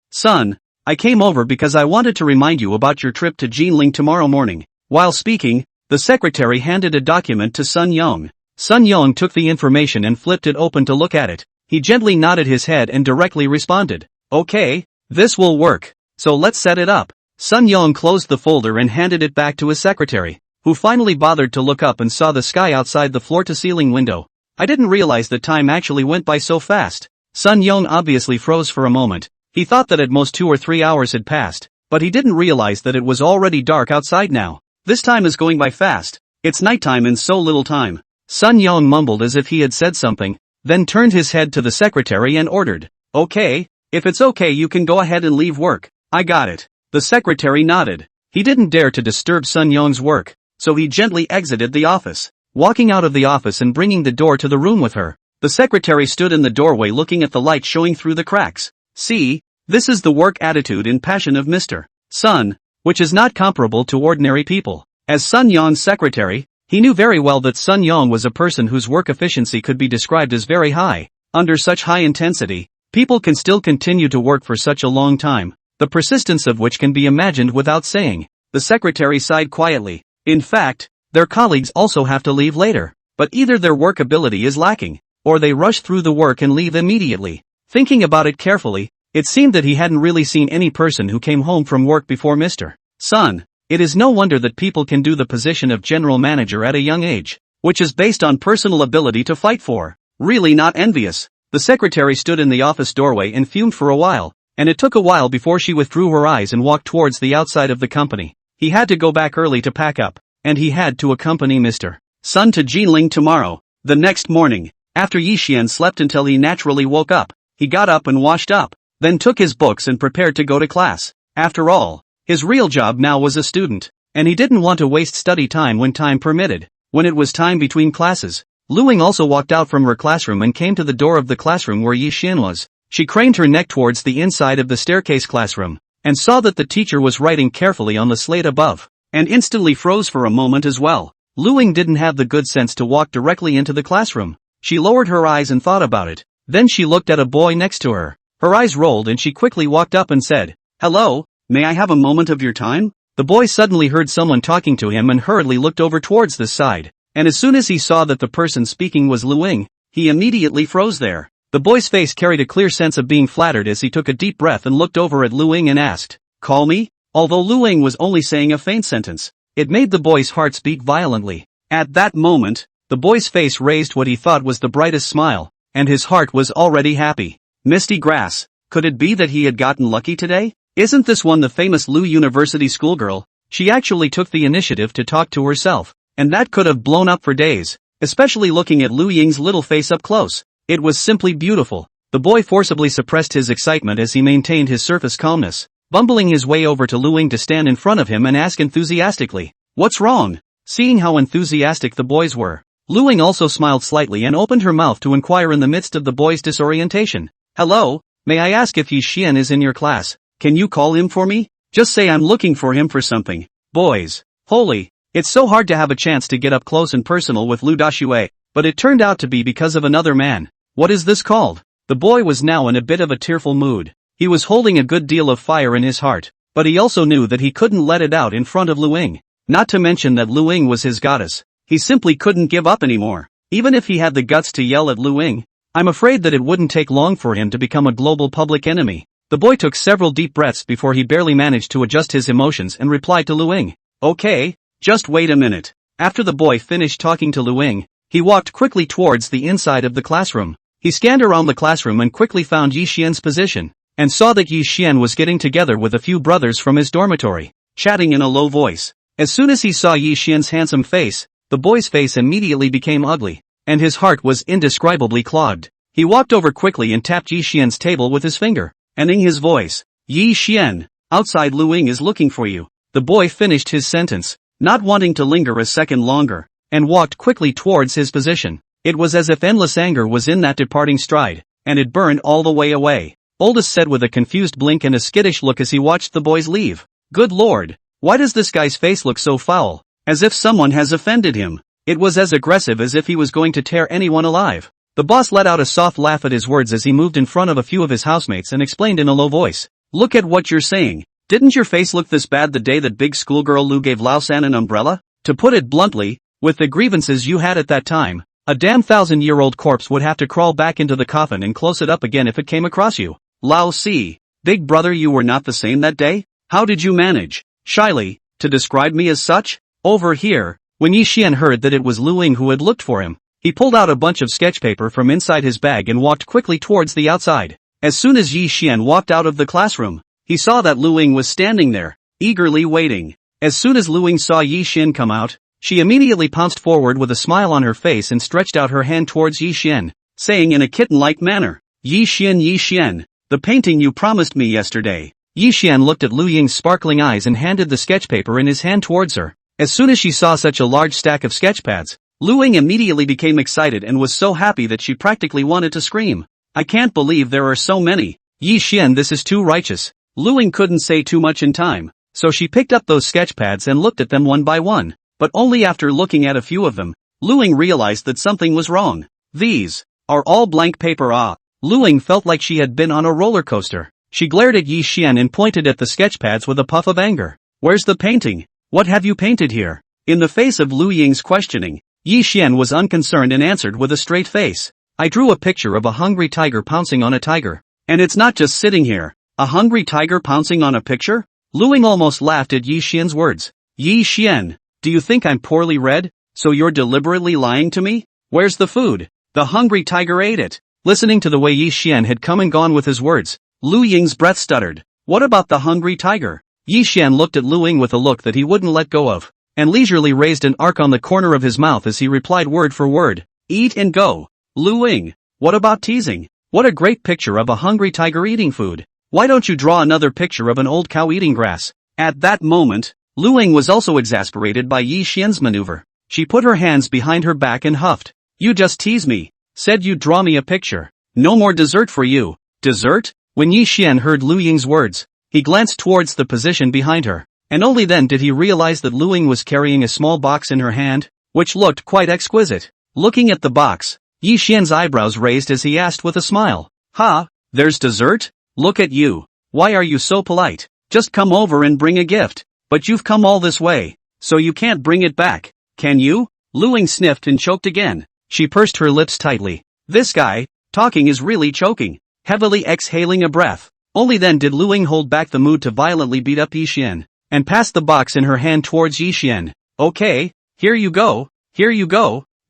Sun, I came over because I wanted to remind you about your trip to Jinling tomorrow morning." While speaking, the secretary handed a document to Sun Young. Sun Young took the information and flipped it open to look at it. He gently nodded his head and directly responded, "Okay, this will work, so let's set it up." Sun Young closed the folder and handed it back to his secretary, who finally bothered to look up and saw the sky outside the floor-to-ceiling window. "I didn't realize the time actually went by so fast." Sun Young obviously froze for a moment. He thought that at most 2 or 3 hours had passed, but he didn't realize that it was already dark outside now. This time is going by fast. It's nighttime in so little time. Sun Young mumbled as if he had said something, then turned his head to the secretary and ordered, "Okay, if it's okay you can go ahead and leave work. I got it." The secretary nodded. He didn't dare to disturb Sun Young's work, so he gently exited the office, walking out of the office and bringing the door to the room with her. The secretary stood in the doorway looking at the light showing through the cracks. "See, this is the work attitude and passion of Mr. Sun, which is not comparable to ordinary people." As Sun Young's secretary, he knew very well that Sun Young was a person whose work efficiency could be described as very high. Under such high intensity, people can still continue to work for such a long time, the persistence of which can be imagined without saying. The secretary sighed quietly. In fact, their colleagues also have to leave later, but either their work ability is lacking, or they rush through the work and leave immediately. Thinking about it carefully, it seemed that he hadn't really seen any person who came home from work before Mr. Sun. It is no wonder that people can do the position of general manager at a young age, which is based on personal ability to fight for. Really not envious. The secretary stood in the office doorway and fumed for a while, and it took a while before she withdrew her eyes and walked towards the outside of the company. He had to go back early to pack up, and he had to accompany Mr. Sun to Jinling tomorrow. The next morning, after Yi Xian slept until he naturally woke up, he got up and washed up, then took his books and prepared to go to class. After all, his real job now was a student, and he didn't want to waste study time when time permitted. When it was time between classes, Luing also walked out from her classroom and came to the door of the classroom where Yi Xian was. She craned her neck towards the inside of the staircase classroom, and saw that the teacher was writing carefully on the slate above, and instantly froze for a moment as well. Luing didn't have the good sense to walk directly into the classroom. She lowered her eyes and thought about it. Then she looked at a boy next to her. Her eyes rolled and she quickly walked up and said, "Hello, may I have a moment of your time?" The boy suddenly heard someone talking to him and hurriedly looked over towards this side, and as soon as he saw that the person speaking was Luing, he immediately froze there. The boy's face carried a clear sense of being flattered as he took a deep breath and looked over at Luing and asked, "Call me?" Although Luing was only saying a faint sentence, it made the boy's heart beat violently. At that moment, the boy's face raised what he thought was the brightest smile, and his heart was already happy. Misty grass. Could it be that he had gotten lucky today? Isn't this one the famous Lu University schoolgirl? She actually took the initiative to talk to herself, and that could have blown up for days, especially looking at Lu Ying's little face up close. It was simply beautiful. The boy forcibly suppressed his excitement as he maintained his surface calmness, bumbling his way over to Luing to stand in front of him and ask enthusiastically, "What's wrong?" Seeing how enthusiastic the boys were, Luing also smiled slightly and opened her mouth to inquire in the midst of the boys' disorientation. "Hello, may I ask if Yi Xian is in your class? Can you call him for me? Just say I'm looking for him for something." Boys. Holy, it's so hard to have a chance to get up close and personal with Lu Dashue, but it turned out to be because of another man. What is this called? The boy was now in a bit of a tearful mood. He was holding a good deal of fire in his heart, but he also knew that he couldn't let it out in front of Luing. Not to mention that Luing was his goddess. He simply couldn't give up anymore. Even if he had the guts to yell at Luing, I'm afraid that it wouldn't take long for him to become a global public enemy. The boy took several deep breaths before he barely managed to adjust his emotions and replied to Luing, "Okay, just wait a minute." After the boy finished talking to Luing, He walked quickly towards the inside of the classroom. He scanned around the classroom and quickly found Yi Xian's position, and saw that Yi Xian was getting together with a few brothers from his dormitory, chatting in a low voice. As soon as he saw Yi Xian's handsome face, the boy's face immediately became ugly, and his heart was indescribably clogged. He walked over quickly and tapped Yi Xian's table with his finger, ending his voice. Yi Xian, outside Lu Ying is looking for you. The boy finished his sentence, not wanting to linger a second longer, and walked quickly towards his position. It was as if endless anger was in that departing stride, and it burned all the way away. Oldest said with a confused blink and a skittish look as he watched the boys leave. Good lord, why does this guy's face look so foul? As if someone has offended him. It was as aggressive as if he was going to tear anyone alive. The boss let out a soft laugh at his words as he moved in front of a few of his housemates and explained in a low voice. Look at what you're saying. Didn't your face look this bad the day that big schoolgirl Lu gave Lao San an umbrella? To put it bluntly, with the grievances you had at that time, a damn 1,000-year-old corpse would have to crawl back into the coffin and close it up again if it came across you. Lao Si, big brother, you were not the same that day? How did you manage, shyly, to describe me as such? Over here, when Yi Xian heard that it was Lu Ying who had looked for him, he pulled out a bunch of sketch paper from inside his bag and walked quickly towards the outside. As soon as Yi Xian walked out of the classroom, he saw that Lu Ying was standing there, eagerly waiting. As soon as Lu Ying saw Yi Xian come out, she immediately pounced forward with a smile on her face and stretched out her hand towards Yi Xian, saying in a kitten-like manner, Yi Xian, the painting you promised me yesterday. Yi Xian looked at Lu Ying's sparkling eyes and handed the sketch paper in his hand towards her. As soon as she saw such a large stack of sketch pads, Lu Ying immediately became excited and was so happy that she practically wanted to scream. I can't believe there are so many. Yi Xian, this is too righteous. Lu Ying couldn't say too much in time, so she picked up those sketch pads and looked at them one by one. But only after looking at a few of them, Lu Ying realized that something was wrong. These are all blank paper. Lu Ying felt like she had been on a roller coaster. She glared at Yi Xian and pointed at the sketch pads with a puff of anger. Where's the painting? What have you painted here? In the face of Lu Ying's questioning, Yi Xian was unconcerned and answered with a straight face. I drew a picture of a hungry tiger pouncing on a tiger. And it's not just sitting here. A hungry tiger pouncing on a picture? Lu Ying almost laughed at Yi Xian's words. Yi Xian, do you think I'm poorly read? So you're deliberately lying to me? Where's the food? The hungry tiger ate it. Listening to the way Yi Xian had come and gone with his words, Lu Ying's breath stuttered. What about the hungry tiger? Yi Xian looked at Lu Ying with a look that he wouldn't let go of, and leisurely raised an arc on the corner of his mouth as he replied word for word. Eat and go. Lu Ying, what about teasing? What a great picture of a hungry tiger eating food. Why don't you draw another picture of an old cow eating grass? At that moment, Lu Ying was also exasperated by Yi Xian's maneuver. She put her hands behind her back and huffed. You just tease me. Said you'd draw me a picture. No more dessert for you. Dessert? When Yi Xian heard Lu Ying's words, he glanced towards the position behind her, and only then did he realize that Lu Ying was carrying a small box in her hand, which looked quite exquisite. Looking at the box, Yi Xian's eyebrows raised as he asked with a smile. Ha, there's dessert? Look at you. Why are you so polite? Just come over and bring a gift. But you've come all this way, so you can't bring it back, can you? Lu Ying sniffed and choked again. She pursed her lips tightly. This guy, talking is really choking. Heavily exhaling a breath. Only then did Lu Ying hold back the mood to violently beat up Yi Xian, and pass the box in her hand towards Yi Xian. Okay, here you go,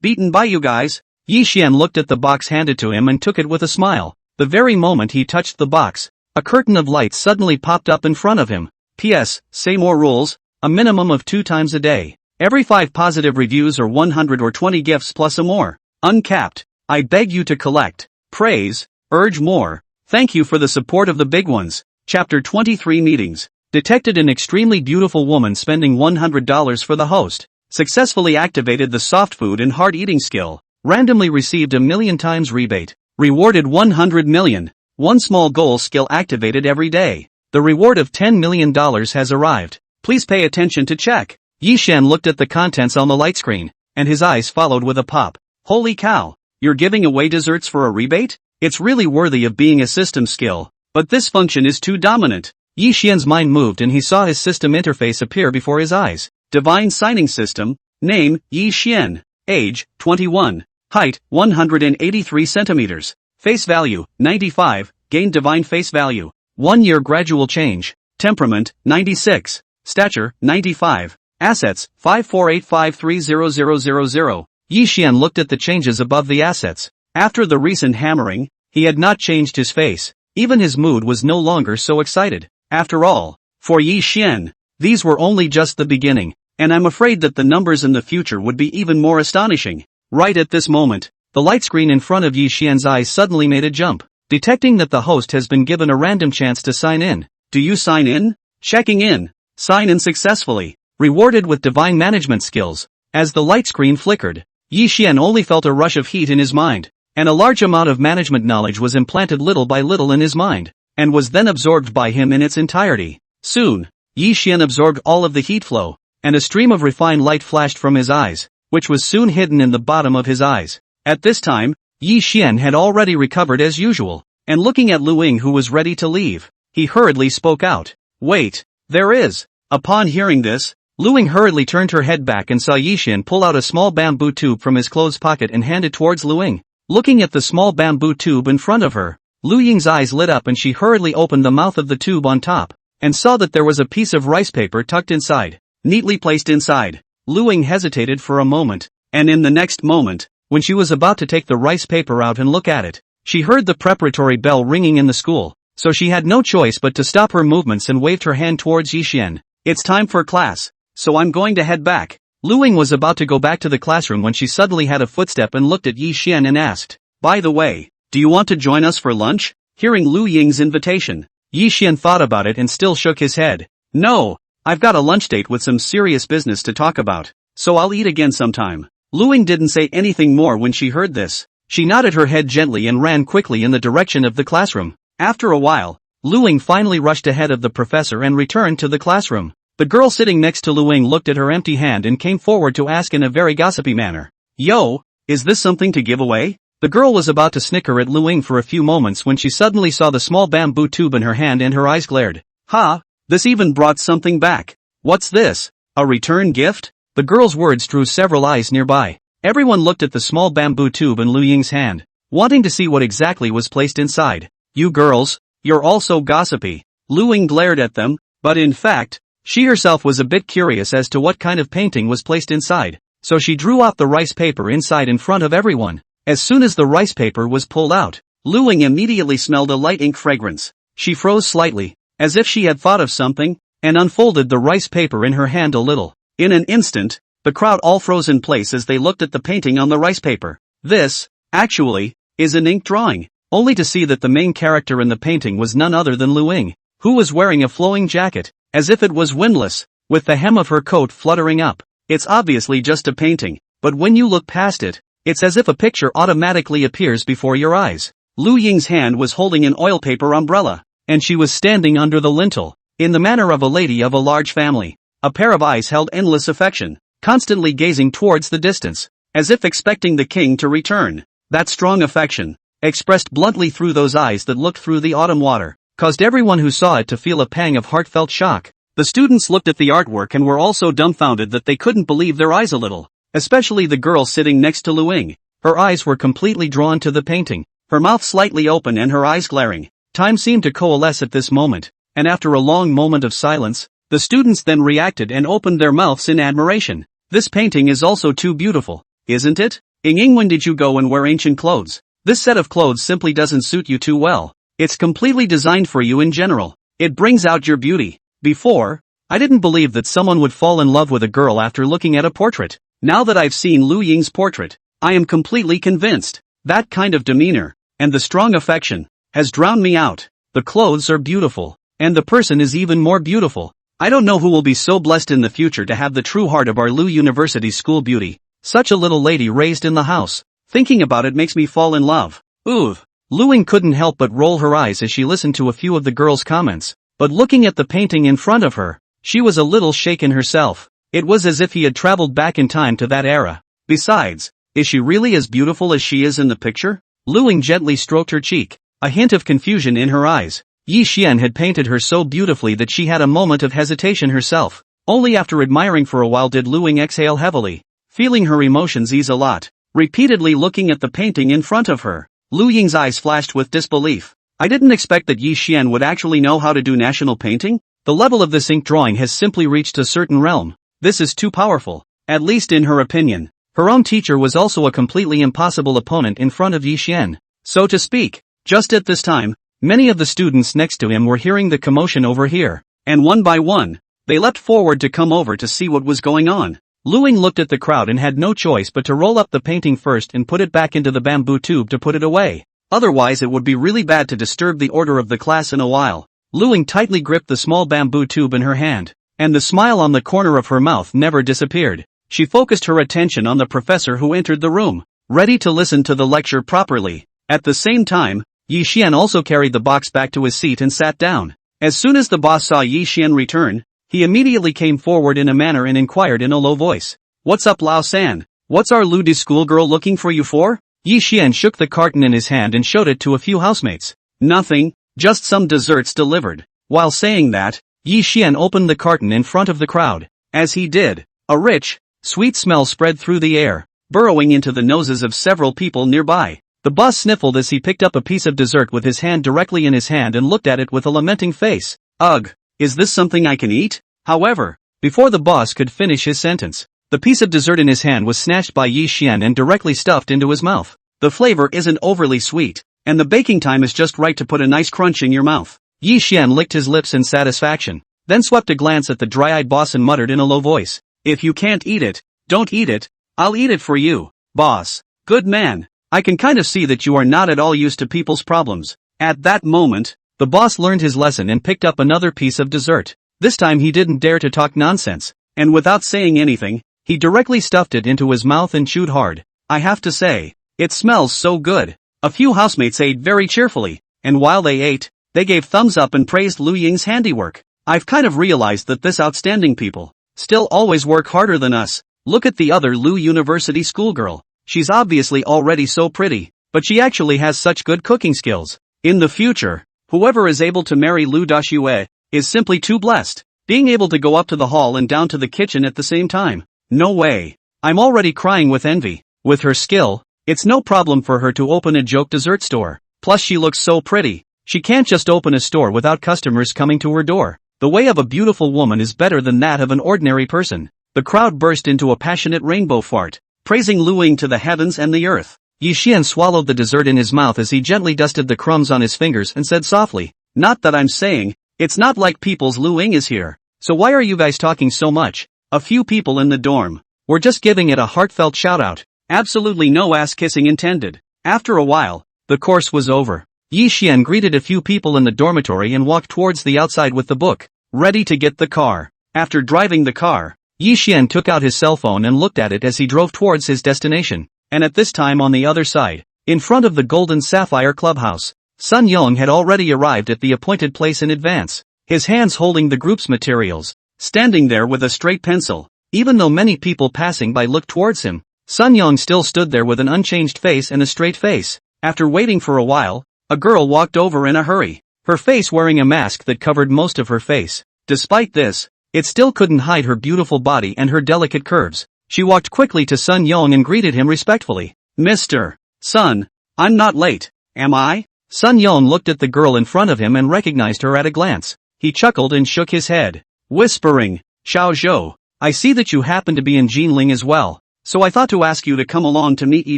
beaten by you guys. Yi Xian looked at the box handed to him and took it with a smile. The very moment he touched the box, a curtain of light suddenly popped up in front of him. P.S. Say more rules, a minimum of 2 times a day. Every 5 positive reviews or 100 or 20 gifts plus a more. Uncapped. I beg you to collect. Praise. Urge more. Thank you for the support of the big ones. Chapter 23 Meetings. Detected an extremely beautiful woman spending $100 for the host. Successfully activated the soft food and hard eating skill. Randomly received a million times rebate. Rewarded 100 million. One small goal skill activated every day. The reward of $10 million has arrived. Please pay attention to check. Yi Xian looked at the contents on the light screen, and his eyes followed with a pop. Holy cow, you're giving away desserts for a rebate? It's really worthy of being a system skill, but this function is too dominant. Yi Xian's mind moved and he saw his system interface appear before his eyes. Divine signing system. Name, Yi Xian. Age, 21. Height, 183 centimeters. Face value, 95. Gain divine face value. 1 year gradual change. Temperament, 96. Stature, 95. Assets, 548530000. Yi Xian looked at the changes above the assets. After the recent hammering, he had not changed his face, even his mood was no longer so excited. After all, for Yi Xian, these were only just the beginning, and I'm afraid that the numbers in the future would be even more astonishing. Right at this moment, the light screen in front of Yi Xian's eyes suddenly made a jump, detecting that the host has been given a random chance to sign in. Do you sign in? Checking in. Sign in successfully. Rewarded with divine management skills. As the light screen flickered, Yi Xian only felt a rush of heat in his mind, and a large amount of management knowledge was implanted little by little in his mind, and was then absorbed by him in its entirety. Soon, Yi Xian absorbed all of the heat flow, and a stream of refined light flashed from his eyes, which was soon hidden in the bottom of his eyes. At this time, Yi Xian had already recovered as usual, and looking at Lu Ying who was ready to leave, he hurriedly spoke out. Wait, there is. Upon hearing this, Lu Ying hurriedly turned her head back and saw Yi Xian pull out a small bamboo tube from his clothes pocket and hand it towards Lu Ying. Looking at the small bamboo tube in front of her, Lu Ying's eyes lit up and she hurriedly opened the mouth of the tube on top, and saw that there was a piece of rice paper tucked inside, neatly placed inside. Lu Ying hesitated for a moment, and in the next moment, when she was about to take the rice paper out and look at it, she heard the preparatory bell ringing in the school, so she had no choice but to stop her movements and waved her hand towards Yi Xian. It's time for class, so I'm going to head back. Lu Ying was about to go back to the classroom when she suddenly had a footstep and looked at Yi Xian and asked, by the way, do you want to join us for lunch? Hearing Lu Ying's invitation, Yi Xian thought about it and still shook his head. No, I've got a lunch date with some serious business to talk about, so I'll eat again sometime. Lu Ying didn't say anything more when she heard this. She nodded her head gently and ran quickly in the direction of the classroom. After a while, Lu Ying finally rushed ahead of the professor and returned to the classroom. The girl sitting next to Lu Ying looked at her empty hand and came forward to ask in a very gossipy manner. Yo, is this something to give away? The girl was about to snicker at Lu Ying for a few moments when she suddenly saw the small bamboo tube in her hand and her eyes glared. Ha, this even brought something back. What's this? A return gift? The girl's words drew several eyes nearby. Everyone looked at the small bamboo tube in Lu Ying's hand, wanting to see what exactly was placed inside. You girls, you're all so gossipy. Lu Ying glared at them, but in fact, she herself was a bit curious as to what kind of painting was placed inside, so she drew out the rice paper inside in front of everyone. As soon as the rice paper was pulled out, Lu Ying immediately smelled a light ink fragrance. She froze slightly, as if she had thought of something, and unfolded the rice paper in her hand a little. In an instant, the crowd all froze in place as they looked at the painting on the rice paper. This, actually, is an ink drawing, only to see that the main character in the painting was none other than Lu Ying, who was wearing a flowing jacket, as if it was windless, with the hem of her coat fluttering up. It's obviously just a painting, but when you look past it, it's as if a picture automatically appears before your eyes. Lu Ying's hand was holding an oil paper umbrella, and she was standing under the lintel, in the manner of a lady of a large family. A pair of eyes held endless affection, constantly gazing towards the distance, as if expecting the king to return. That strong affection, expressed bluntly through those eyes that looked through the autumn water, caused everyone who saw it to feel a pang of heartfelt shock. The students looked at the artwork and were also dumbfounded that they couldn't believe their eyes a little, especially the girl sitting next to Lu Ying. Her eyes were completely drawn to the painting, her mouth slightly open and her eyes glaring. Time seemed to coalesce at this moment, and after a long moment of silence, the students then reacted and opened their mouths in admiration. This painting is also too beautiful, isn't it? Ying, when did you go and wear ancient clothes? This set of clothes simply doesn't suit you too well. It's completely designed for you in general. It brings out your beauty. Before, I didn't believe that someone would fall in love with a girl after looking at a portrait. Now that I've seen Lu Ying's portrait, I am completely convinced. That kind of demeanor, and the strong affection, has drowned me out. The clothes are beautiful, and the person is even more beautiful. I don't know who will be so blessed in the future to have the true heart of our Lu University school beauty. Such a little lady raised in the house. Thinking about it makes me fall in love. Ooh. Lu Ying couldn't help but roll her eyes as she listened to a few of the girls' comments, but looking at the painting in front of her, she was a little shaken herself. It was as if he had traveled back in time to that era. Besides, is she really as beautiful as she is in the picture? Lu Ying gently stroked her cheek, a hint of confusion in her eyes. Yi Xian had painted her so beautifully that she had a moment of hesitation herself. Only after admiring for a while did Lu Ying exhale heavily, feeling her emotions ease a lot. Repeatedly looking at the painting in front of her, Lu Ying's eyes flashed with disbelief. I didn't expect that Yi Xian would actually know how to do national painting. The level of this ink drawing has simply reached a certain realm. This is too powerful, at least in her opinion. Her own teacher was also a completely impossible opponent in front of Yi Xian, so to speak. Just at this time, many of the students next to him were hearing the commotion over here, and one by one, they leapt forward to come over to see what was going on. Lu Ying looked at the crowd and had no choice but to roll up the painting first and put it back into the bamboo tube to put it away. Otherwise it would be really bad to disturb the order of the class in a while. Lu Ying tightly gripped the small bamboo tube in her hand, and the smile on the corner of her mouth never disappeared. She focused her attention on the professor who entered the room, ready to listen to the lecture properly. At the same time, Yi Xian also carried the box back to his seat and sat down. As soon as the boss saw Yi Xian return, he immediately came forward in a manner and inquired in a low voice. "What's up, Lao San? What's our Lu De schoolgirl looking for you for?" Yi Xian shook the carton in his hand and showed it to a few housemates. "Nothing, just some desserts delivered." While saying that, Yi Xian opened the carton in front of the crowd. As he did, a rich, sweet smell spread through the air, burrowing into the noses of several people nearby. The boss sniffled as he picked up a piece of dessert with his hand directly in his hand and looked at it with a lamenting face. "Ugh, is this something I can eat?" However, before the boss could finish his sentence, the piece of dessert in his hand was snatched by Yi Xian and directly stuffed into his mouth. The flavor isn't overly sweet, and the baking time is just right to put a nice crunch in your mouth. Yi Xian licked his lips in satisfaction, then swept a glance at the dry-eyed boss and muttered in a low voice, "If you can't eat it, don't eat it, I'll eat it for you, boss." "Good man, I can kind of see that you are not at all used to people's problems." At that moment, the boss learned his lesson and picked up another piece of dessert. This time he didn't dare to talk nonsense, and without saying anything, he directly stuffed it into his mouth and chewed hard. "I have to say, it smells so good." A few housemates ate very cheerfully, and while they ate, they gave thumbs up and praised Lu Ying's handiwork. "I've kind of realized that this outstanding people still always work harder than us. Look at the other Lu University schoolgirl. She's obviously already so pretty, but she actually has such good cooking skills. In the future, whoever is able to marry Lu Daxue is simply too blessed. Being able to go up to the hall and down to the kitchen at the same time. No way. I'm already crying with envy." With her skill, it's no problem for her to open a joke dessert store. Plus she looks so pretty. She can't just open a store without customers coming to her door. The way of a beautiful woman is better than that of an ordinary person. The crowd burst into a passionate rainbow fart, praising Lu Ying to the heavens and the earth. Yi Xian swallowed the dessert in his mouth as he gently dusted the crumbs on his fingers and said softly, "Not that I'm saying, it's not like people's Lu Ying is here. So why are you guys talking so much? A few people in the dorm. We're just giving it a heartfelt shout out. Absolutely no ass kissing intended." After a while, the course was over. Yi Xian greeted a few people in the dormitory and walked towards the outside with the book, ready to get the car. After driving the car, Yi Xian took out his cell phone and looked at it as he drove towards his destination. And at this time on the other side, in front of the Golden Sapphire Clubhouse, Sun Yong had already arrived at the appointed place in advance, his hands holding the group's materials, standing there with a straight pencil. Even though many people passing by looked towards him, Sun Yong still stood there with an unchanged face and a straight face. After waiting for a while, a girl walked over in a hurry, her face wearing a mask that covered most of her face. Despite this, it still couldn't hide her beautiful body and her delicate curves. She walked quickly to Sun Yong and greeted him respectfully. "Mr. Sun, I'm not late, am I?" Sun Yong looked at the girl in front of him and recognized her at a glance. He chuckled and shook his head, whispering, "Xiao Zhou, I see that you happen to be in Jinling as well, so I thought to ask you to come along to meet Yi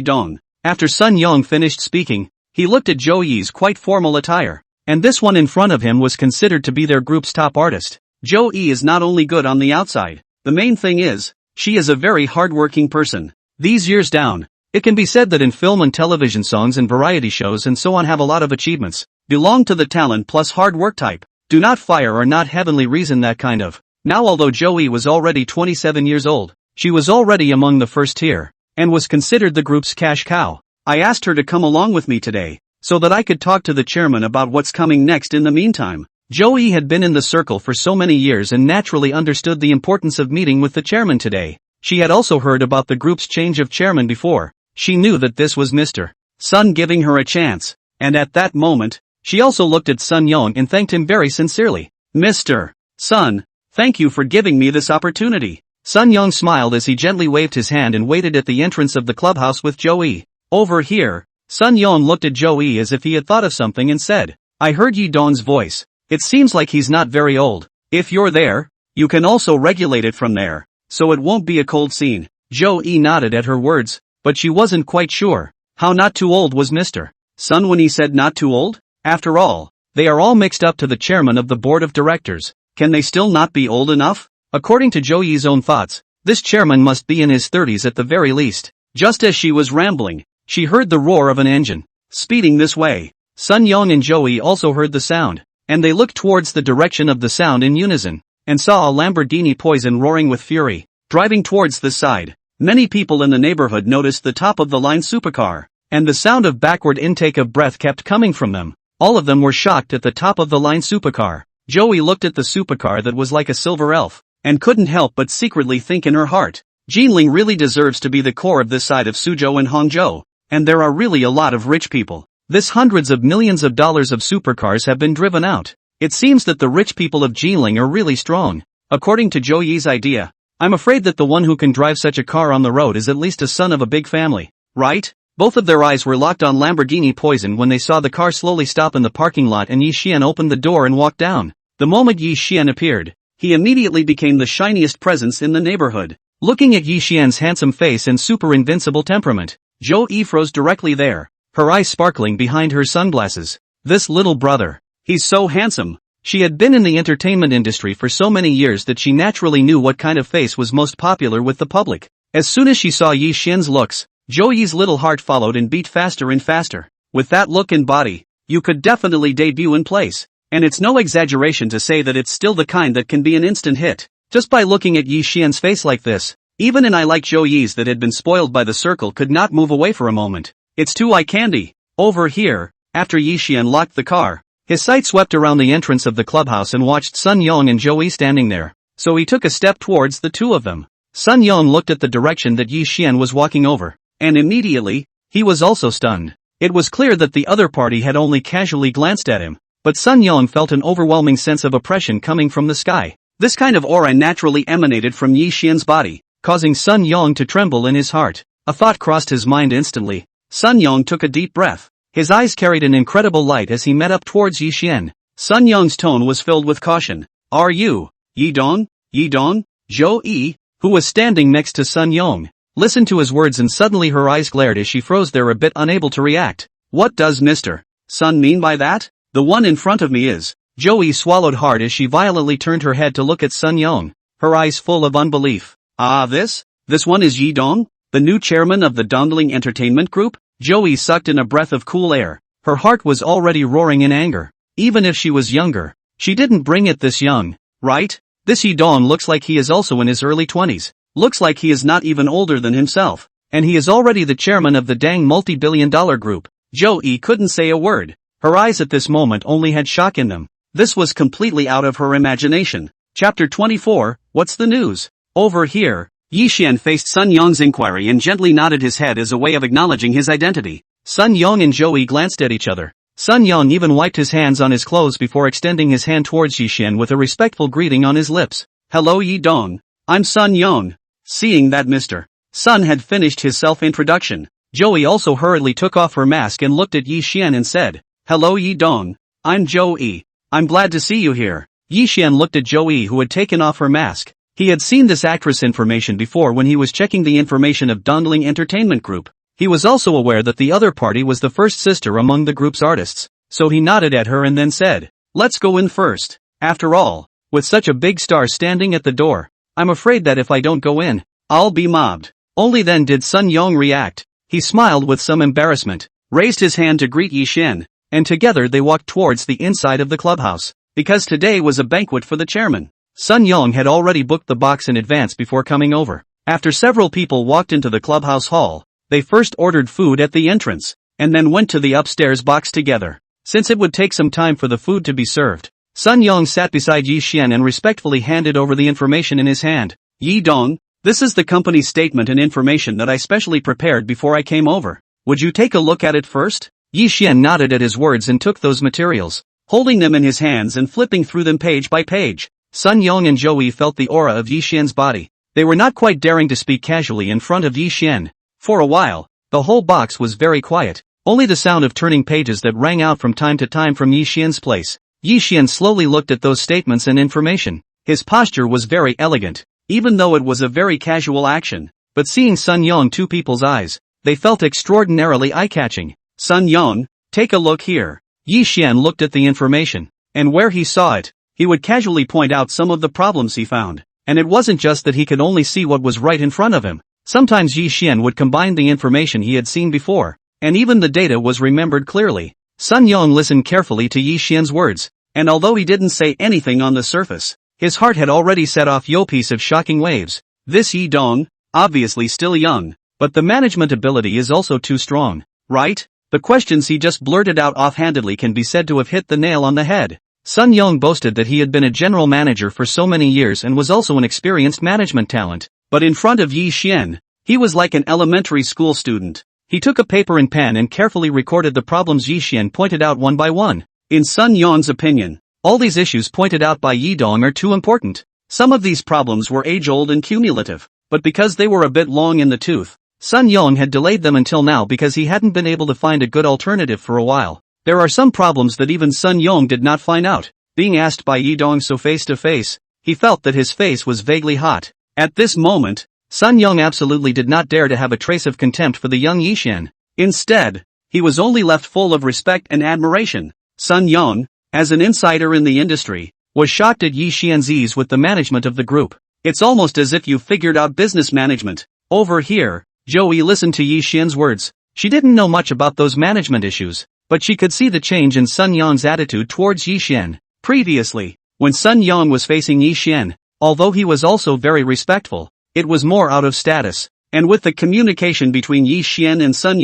Dong." After Sun Yong finished speaking, he looked at Zhou Yi's quite formal attire, and this one in front of him was considered to be their group's top artist. Zhou Yi is not only good on the outside, the main thing is, she is a very hard-working person. These years down, it can be said that in film and television songs and variety shows and so on have a lot of achievements, belong to the talent plus hard work type, do not fire or not heavenly reason that kind of. Now although Zhou Yi was already 27 years old, she was already among the first tier, and was considered the group's cash cow. I asked her to come along with me today, so that I could talk to the chairman about what's coming next. In the meantime, Zhou Yi had been in the circle for so many years and naturally understood the importance of meeting with the chairman today. She had also heard about the group's change of chairman before. She knew that this was Mr. Sun giving her a chance, and at that moment, she also looked at Sun Yong and thanked him very sincerely. "Mr. Sun, thank you for giving me this opportunity." Sun Yong smiled as he gently waved his hand and waited at the entrance of the clubhouse with Zhou Yi. Over here, Sun Yong looked at Zhou Yi as if he had thought of something and said, "I heard Yi Dong's voice. It seems like he's not very old. If you're there, you can also regulate it from there, so it won't be a cold scene." Zhou nodded at her words, but she wasn't quite sure. How not too old was Mr. Sun when he said not too old? After all, they are all mixed up to the chairman of the board of directors. Can they still not be old enough? According to Zhou's own thoughts, this chairman must be in his 30s at the very least. Just as she was rambling, she heard the roar of an engine speeding this way. Sun Yang and Zhou also heard the sound, and they looked towards the direction of the sound in unison, and saw a Lamborghini Poison roaring with fury, driving towards the side. Many people in the neighborhood noticed the top-of-the-line supercar, and the sound of backward intake of breath kept coming from them. All of them were shocked at the top-of-the-line supercar. Zhou looked at the supercar that was like a silver elf, and couldn't help but secretly think in her heart, Jinling really deserves to be the core of this side of Suzhou and Hangzhou, and there are really a lot of rich people. This hundreds of millions of dollars of supercars have been driven out. It seems that the rich people of Jinling are really strong. According to Zhou's idea, I'm afraid that the one who can drive such a car on the road is at least a son of a big family, right? Both of their eyes were locked on Lamborghini Poison when they saw the car slowly stop in the parking lot and Yi Xian opened the door and walked down. The moment Yi Xian appeared, he immediately became the shiniest presence in the neighborhood. Looking at Yi Xian's handsome face and super invincible temperament, Zhou froze directly there, her eyes sparkling behind her sunglasses. This little brother, he's so handsome. She had been in the entertainment industry for so many years that she naturally knew what kind of face was most popular with the public. As soon as she saw Yi Xian's looks, Zhou's little heart followed and beat faster and faster. With that look and body, you could definitely debut in place. And it's no exaggeration to say that it's still the kind that can be an instant hit. Just by looking at Yi Xian's face like this, even an eye like Zhou's that had been spoiled by the circle could not move away for a moment. It's too eye candy. Over here, after Yi Xian locked the car, his sight swept around the entrance of the clubhouse and watched Sun Yang and Zhou standing there. So he took a step towards the two of them. Sun Yang looked at the direction that Yi Xian was walking over, and immediately, he was also stunned. It was clear that the other party had only casually glanced at him, but Sun Yang felt an overwhelming sense of oppression coming from the sky. This kind of aura naturally emanated from Yi Xian's body, causing Sun Yang to tremble in his heart. A thought crossed his mind instantly. Sun Yang took a deep breath. His eyes carried an incredible light as he met up towards Yi Xian. Sun Yang's tone was filled with caution. Are you, Yi Dong? Yi Dong? Zhou, who was standing next to Sun Yang, listened to his words and suddenly her eyes glared as she froze there a bit unable to react. What does Mr. Sun mean by that? The one in front of me is. Zhou swallowed hard as she violently turned her head to look at Sun Yang, her eyes full of unbelief. Ah, this one is Yi Dong, the new chairman of the Dongling Entertainment Group? Zhou sucked in a breath of cool air. Her heart was already roaring in anger. Even if she was younger, she didn't bring it this young, right? This Yi Dong looks like he is also in his early 20s. Looks like he is not even older than himself. And he is already the chairman of the dang multi-billion-dollar group. Zhou couldn't say a word. Her eyes at this moment only had shock in them. This was completely out of her imagination. Chapter 24, What's the news? Over here, Yi Xian faced Sun Yang's inquiry and gently nodded his head as a way of acknowledging his identity. Sun Yang and Zhou glanced at each other. Sun Yang even wiped his hands on his clothes before extending his hand towards Yi Xian with a respectful greeting on his lips. Hello Yi Dong. I'm Sun Yang. Seeing that Mr. Sun had finished his self-introduction, Zhou also hurriedly took off her mask and looked at Yi Xian and said, Hello Yi Dong. I'm Zhou. I'm glad to see you here. Yi Xian looked at Zhou who had taken off her mask. He had seen this actress information before when he was checking the information of Dongling Entertainment Group. He was also aware that the other party was the first sister among the group's artists, so he nodded at her and then said, Let's go in first. After all, with such a big star standing at the door, I'm afraid that if I don't go in, I'll be mobbed. Only then did Sun Yang react. He smiled with some embarrassment, raised his hand to greet Yi Xian, and together they walked towards the inside of the clubhouse. Because today was a banquet for the chairman, Sun Yang had already booked the box in advance before coming over. After several people walked into the clubhouse hall, they first ordered food at the entrance, and then went to the upstairs box together. Since it would take some time for the food to be served, Sun Yang sat beside Yi Xian and respectfully handed over the information in his hand. Yi Dong, this is the company's statement and information that I specially prepared before I came over. Would you take a look at it first? Yi Xian nodded at his words and took those materials, holding them in his hands and flipping through them page by page. Sun Yang and Zhou felt the aura of Yi Xian's body. They were not quite daring to speak casually in front of Yi Xian. For a while, the whole box was very quiet, only the sound of turning pages that rang out from time to time from Yi Xian's place. Yi Xian slowly looked at those statements and information. His posture was very elegant, even though it was a very casual action. but seeing Sun Yong two people's eyes, they felt extraordinarily eye-catching. Sun Yong, take a look here. Yi Xian looked at the information, and where he saw it, he would casually point out some of the problems he found. And it wasn't just that he could only see what was right in front of him. Sometimes Yi Xian would combine the information he had seen before, and even the data was remembered clearly. Sun Yong listened carefully to Yi Xian's words, and although he didn't say anything on the surface, his heart had already set off yo piece of shocking waves. This Yi Dong, obviously still young, but the management ability is also too strong, right? The questions he just blurted out offhandedly can be said to have hit the nail on the head. Sun Yong boasted that he had been a general manager for so many years and was also an experienced management talent, but in front of Yi Xian, he was like an elementary school student. He took a paper and pen and carefully recorded the problems Yi Xian pointed out one by one. In Sun Yong's opinion, all these issues pointed out by Yi Dong are too important. Some of these problems were age-old and cumulative, but because they were a bit long in the tooth, Sun Yong had delayed them until now because he hadn't been able to find a good alternative for a while. There are some problems that even Sun Yong did not find out. Being asked by Yi Dong so face to face, he felt that his face was vaguely hot. At this moment, Sun Yong absolutely did not dare to have a trace of contempt for the young Yi Xian. Instead, he was only left full of respect and admiration. Sun Yong, as an insider in the industry, was shocked at Yi Xian's ease with the management of the group. It's almost as if you figured out business management. Over here, Joey listened to Yi Xian's words. She didn't know much about those management issues, but she could see the change in Sun Yong's attitude towards Yi Xian. Previously, when Sun Yong was facing Yi Xian, although he was also very respectful, it was more out of status. And with the communication between Yi Xian and Sun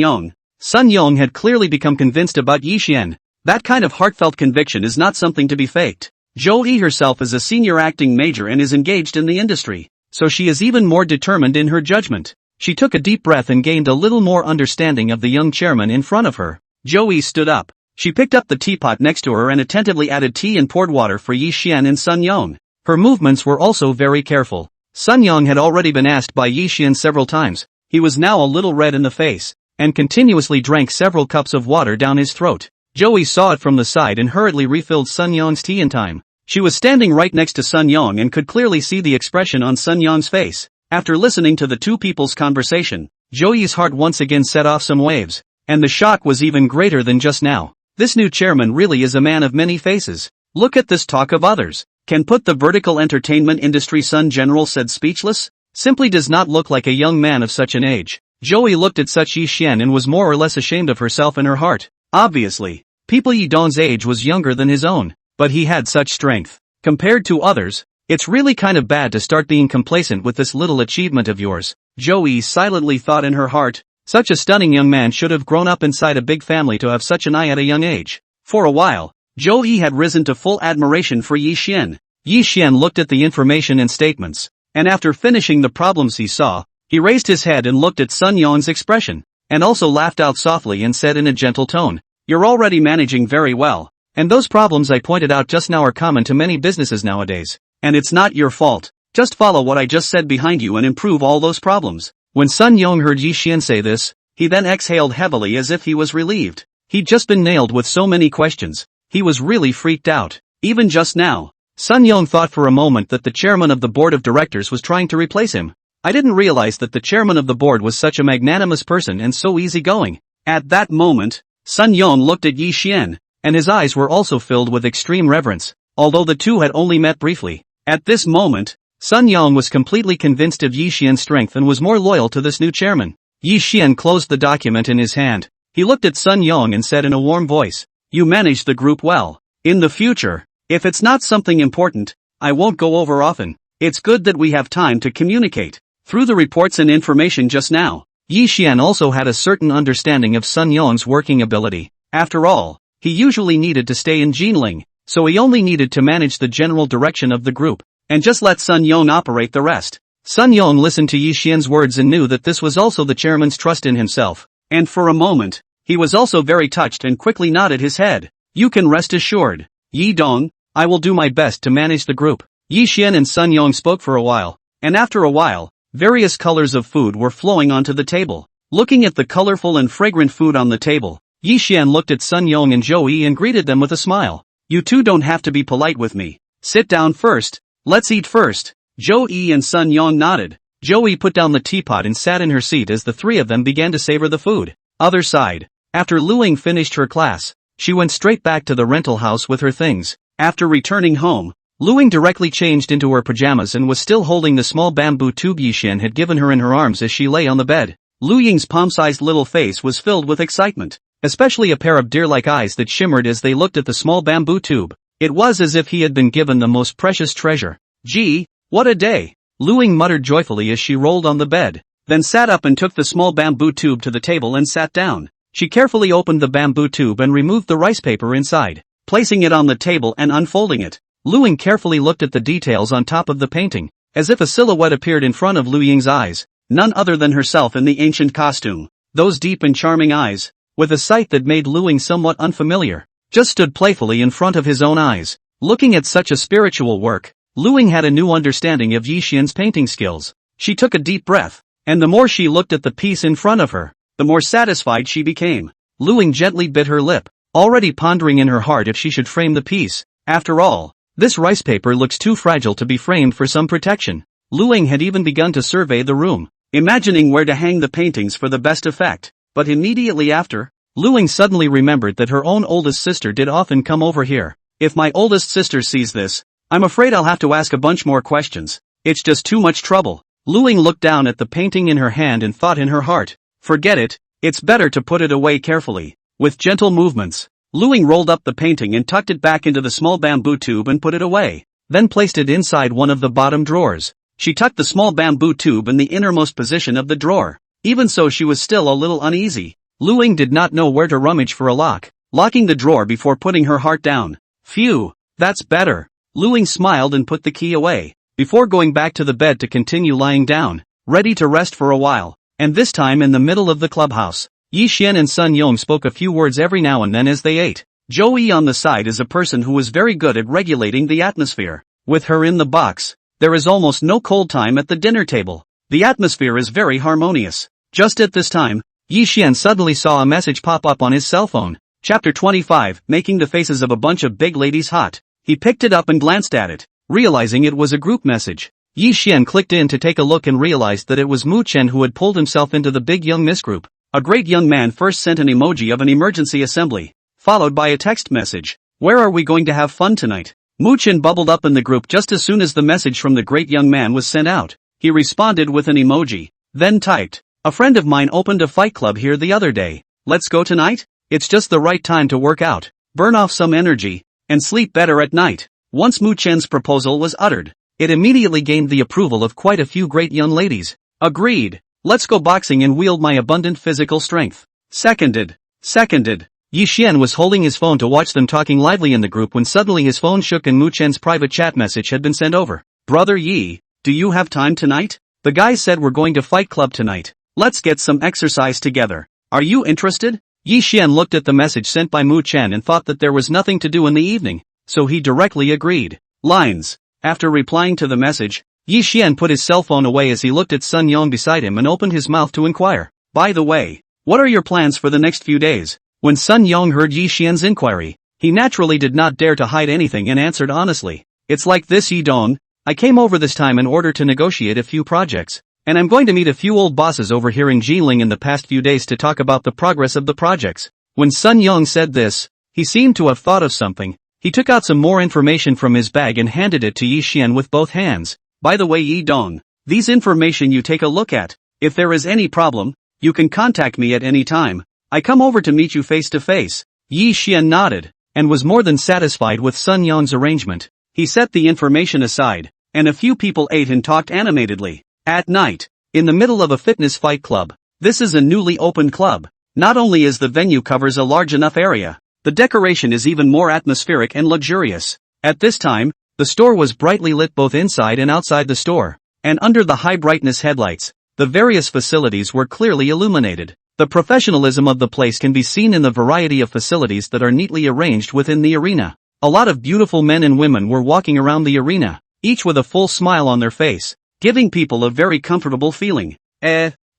Yong had clearly become convinced about Yi Xian. That kind of heartfelt conviction is not something to be faked. Joey herself is a senior acting major and is engaged in the industry, so she is even more determined in her judgment. She took a deep breath and gained a little more understanding of the young chairman in front of her. Joey stood up. She picked up the teapot next to her and attentively added tea and poured water for Yi Xian and Sun Yong. Her movements were also very careful. Sun Yong had already been asked by Yi Xian several times. He was now a little red in the face, and continuously drank several cups of water down his throat. Joey saw it from the side and hurriedly refilled Sun Yong's tea in time. She was standing right next to Sun Yong and could clearly see the expression on Sun Yong's face. After listening to the two people's conversation, Joey's heart once again set off some waves, and the shock was even greater than just now. This new chairman really is a man of many faces. Look at this talk of others. Can put the vertical entertainment industry. Sun General said speechless. Simply does not look like a young man of such an age. Joey looked at such Yi Xian and was more or less ashamed of herself in her heart. Obviously, people Yi Dong's age was younger than his own, but he had such strength. Compared to others, it's really kind of bad to start being complacent with this little achievement of yours. Joey silently thought in her heart, such a stunning young man should have grown up inside a big family to have such an eye at a young age. For a while, Joey had risen to full admiration for Yi Xian. Yi Xian looked at the information and statements, and after finishing the problems he saw, he raised his head and looked at Sun Yong's expression, and also laughed out softly and said in a gentle tone, "You're already managing very well, and those problems I pointed out just now are common to many businesses nowadays, and it's not your fault. Just follow what I just said behind you and improve all those problems." When Sun Yong heard Yi Xian say this, he then exhaled heavily as if he was relieved. He'd just been nailed with so many questions. He was really freaked out. Even just now, Sun Yong thought for a moment that the chairman of the board of directors was trying to replace him. I didn't realize that the chairman of the board was such a magnanimous person and so easygoing. At that moment, Sun Yong looked at Yi Xian, and his eyes were also filled with extreme reverence, although the two had only met briefly. At this moment, Sun Yong was completely convinced of Yi Xian's strength and was more loyal to this new chairman. Yi Xian closed the document in his hand. He looked at Sun Yong and said in a warm voice, "You manage the group well. In the future, if it's not something important, I won't go over often. It's good that we have time to communicate." Through the reports and information just now, Yi Xian also had a certain understanding of Sun Yong's working ability. After all, he usually needed to stay in Jinling, so he only needed to manage the general direction of the group, and just let Sun Yong operate the rest. Sun Yong listened to Yi Xian's words and knew that this was also the chairman's trust in himself, and for a moment, he was also very touched and quickly nodded his head. "You can rest assured, Yi Dong, I will do my best to manage the group." Yi Xian and Sun Yong spoke for a while, and after a while, various colors of food were flowing onto the table. Looking at the colorful and fragrant food on the table, Yi Xian looked at Sun Yong and Joey and greeted them with a smile. "You two don't have to be polite with me. Sit down first. Let's eat first." Joey and Sun Yong nodded. Joey put down the teapot and sat in her seat as the three of them began to savor the food. Other side. After Luing finished her class, she went straight back to the rental house with her things. After returning home, Luing directly changed into her pajamas and was still holding the small bamboo tube Yixuan had given her in her arms as she lay on the bed. Lu Ying's palm-sized little face was filled with excitement, especially a pair of deer-like eyes that shimmered as they looked at the small bamboo tube. It was as if he had been given the most precious treasure. Gee, what a day! Lu Ying muttered joyfully as she rolled on the bed, then sat up and took the small bamboo tube to the table and sat down. She carefully opened the bamboo tube and removed the rice paper inside, placing it on the table and unfolding it. Lu Ying carefully looked at the details on top of the painting, as if a silhouette appeared in front of Lu Ying's eyes, none other than herself in the ancient costume. Those deep and charming eyes, with a sight that made Lu Ying somewhat unfamiliar, just stood playfully in front of his own eyes. Looking at such a spiritual work, Lu Ying had a new understanding of Yixuan's painting skills. She took a deep breath, and the more she looked at the piece in front of her, the more satisfied she became. Lu Ying gently bit her lip, already pondering in her heart if she should frame the piece. After all, this rice paper looks too fragile to be framed for some protection. Lu Ying had even begun to survey the room, imagining where to hang the paintings for the best effect. But immediately after, Lu Ying suddenly remembered that her own oldest sister did often come over here. If my oldest sister sees this, I'm afraid I'll have to ask a bunch more questions. It's just too much trouble. Lu Ying looked down at the painting in her hand and thought in her heart, forget it, it's better to put it away carefully. With gentle movements, Lu Ying rolled up the painting and tucked it back into the small bamboo tube and put it away, then placed it inside one of the bottom drawers. She tucked the small bamboo tube in the innermost position of the drawer. Even so, she was still a little uneasy. Lu Ying did not know where to rummage for a lock, locking the drawer before putting her heart down. Phew, that's better. Lu Ying smiled and put the key away, before going back to the bed to continue lying down, ready to rest for a while. And this time in the middle of the clubhouse, Yixuan and Sun Yong spoke a few words every now and then as they ate. Joey on the side is a person who is very good at regulating the atmosphere. With her in the box, there is almost no cold time at the dinner table. The atmosphere is very harmonious. Just at this time, Yixuan suddenly saw a message pop up on his cell phone. Chapter 25, making the faces of a bunch of big ladies hot. He picked it up and glanced at it, realizing it was a group message. Yixuan clicked in to take a look and realized that it was Mu Chen who had pulled himself into the big young miss group. A great young man first sent an emoji of an emergency assembly, followed by a text message. Where are we going to have fun tonight? Mu Chen bubbled up in the group just as soon as the message from the great young man was sent out. He responded with an emoji, then typed, a friend of mine opened a fight club here the other day. Let's go tonight? It's just the right time to work out, burn off some energy, and sleep better at night. Once Mu Chen's proposal was uttered, it immediately gained the approval of quite a few great young ladies. Agreed. Let's go boxing and wield my abundant physical strength. Seconded. Yixuan was holding his phone to watch them talking lively in the group when suddenly his phone shook and Mu Chen's private chat message had been sent over. Brother Yi, do you have time tonight? The guy said we're going to fight club tonight. Let's get some exercise together. Are you interested? Yixuan looked at the message sent by Mu Chen and thought that there was nothing to do in the evening, so he directly agreed. Lines. After replying to the message, Yixuan put his cell phone away as he looked at Sun Yong beside him and opened his mouth to inquire. By the way, what are your plans for the next few days? When Sun Yong heard Yixuan's inquiry, he naturally did not dare to hide anything and answered honestly. It's like this, Yi Dong. I came over this time in order to negotiate a few projects, and I'm going to meet a few old bosses over here in Jiling in the past few days to talk about the progress of the projects. When Sun Yong said this, he seemed to have thought of something. He took out some more information from his bag and handed it to Yixuan with both hands. By the way, Yi Dong, these information you take a look at. If there is any problem, you can contact me at any time. I come over to meet you face to face. Yixuan nodded, and was more than satisfied with Sun Yong's arrangement. He set the information aside, and a few people ate and talked animatedly. At night, in the middle of a fitness fight club. This is a newly opened club. Not only is the venue covers a large enough area, the decoration is even more atmospheric and luxurious. At this time, the store was brightly lit both inside and outside the store, and under the high brightness headlights, the various facilities were clearly illuminated. The professionalism of the place can be seen in the variety of facilities that are neatly arranged within the arena. A lot of beautiful men and women were walking around the arena, each with a full smile on their face, giving people a very comfortable feeling.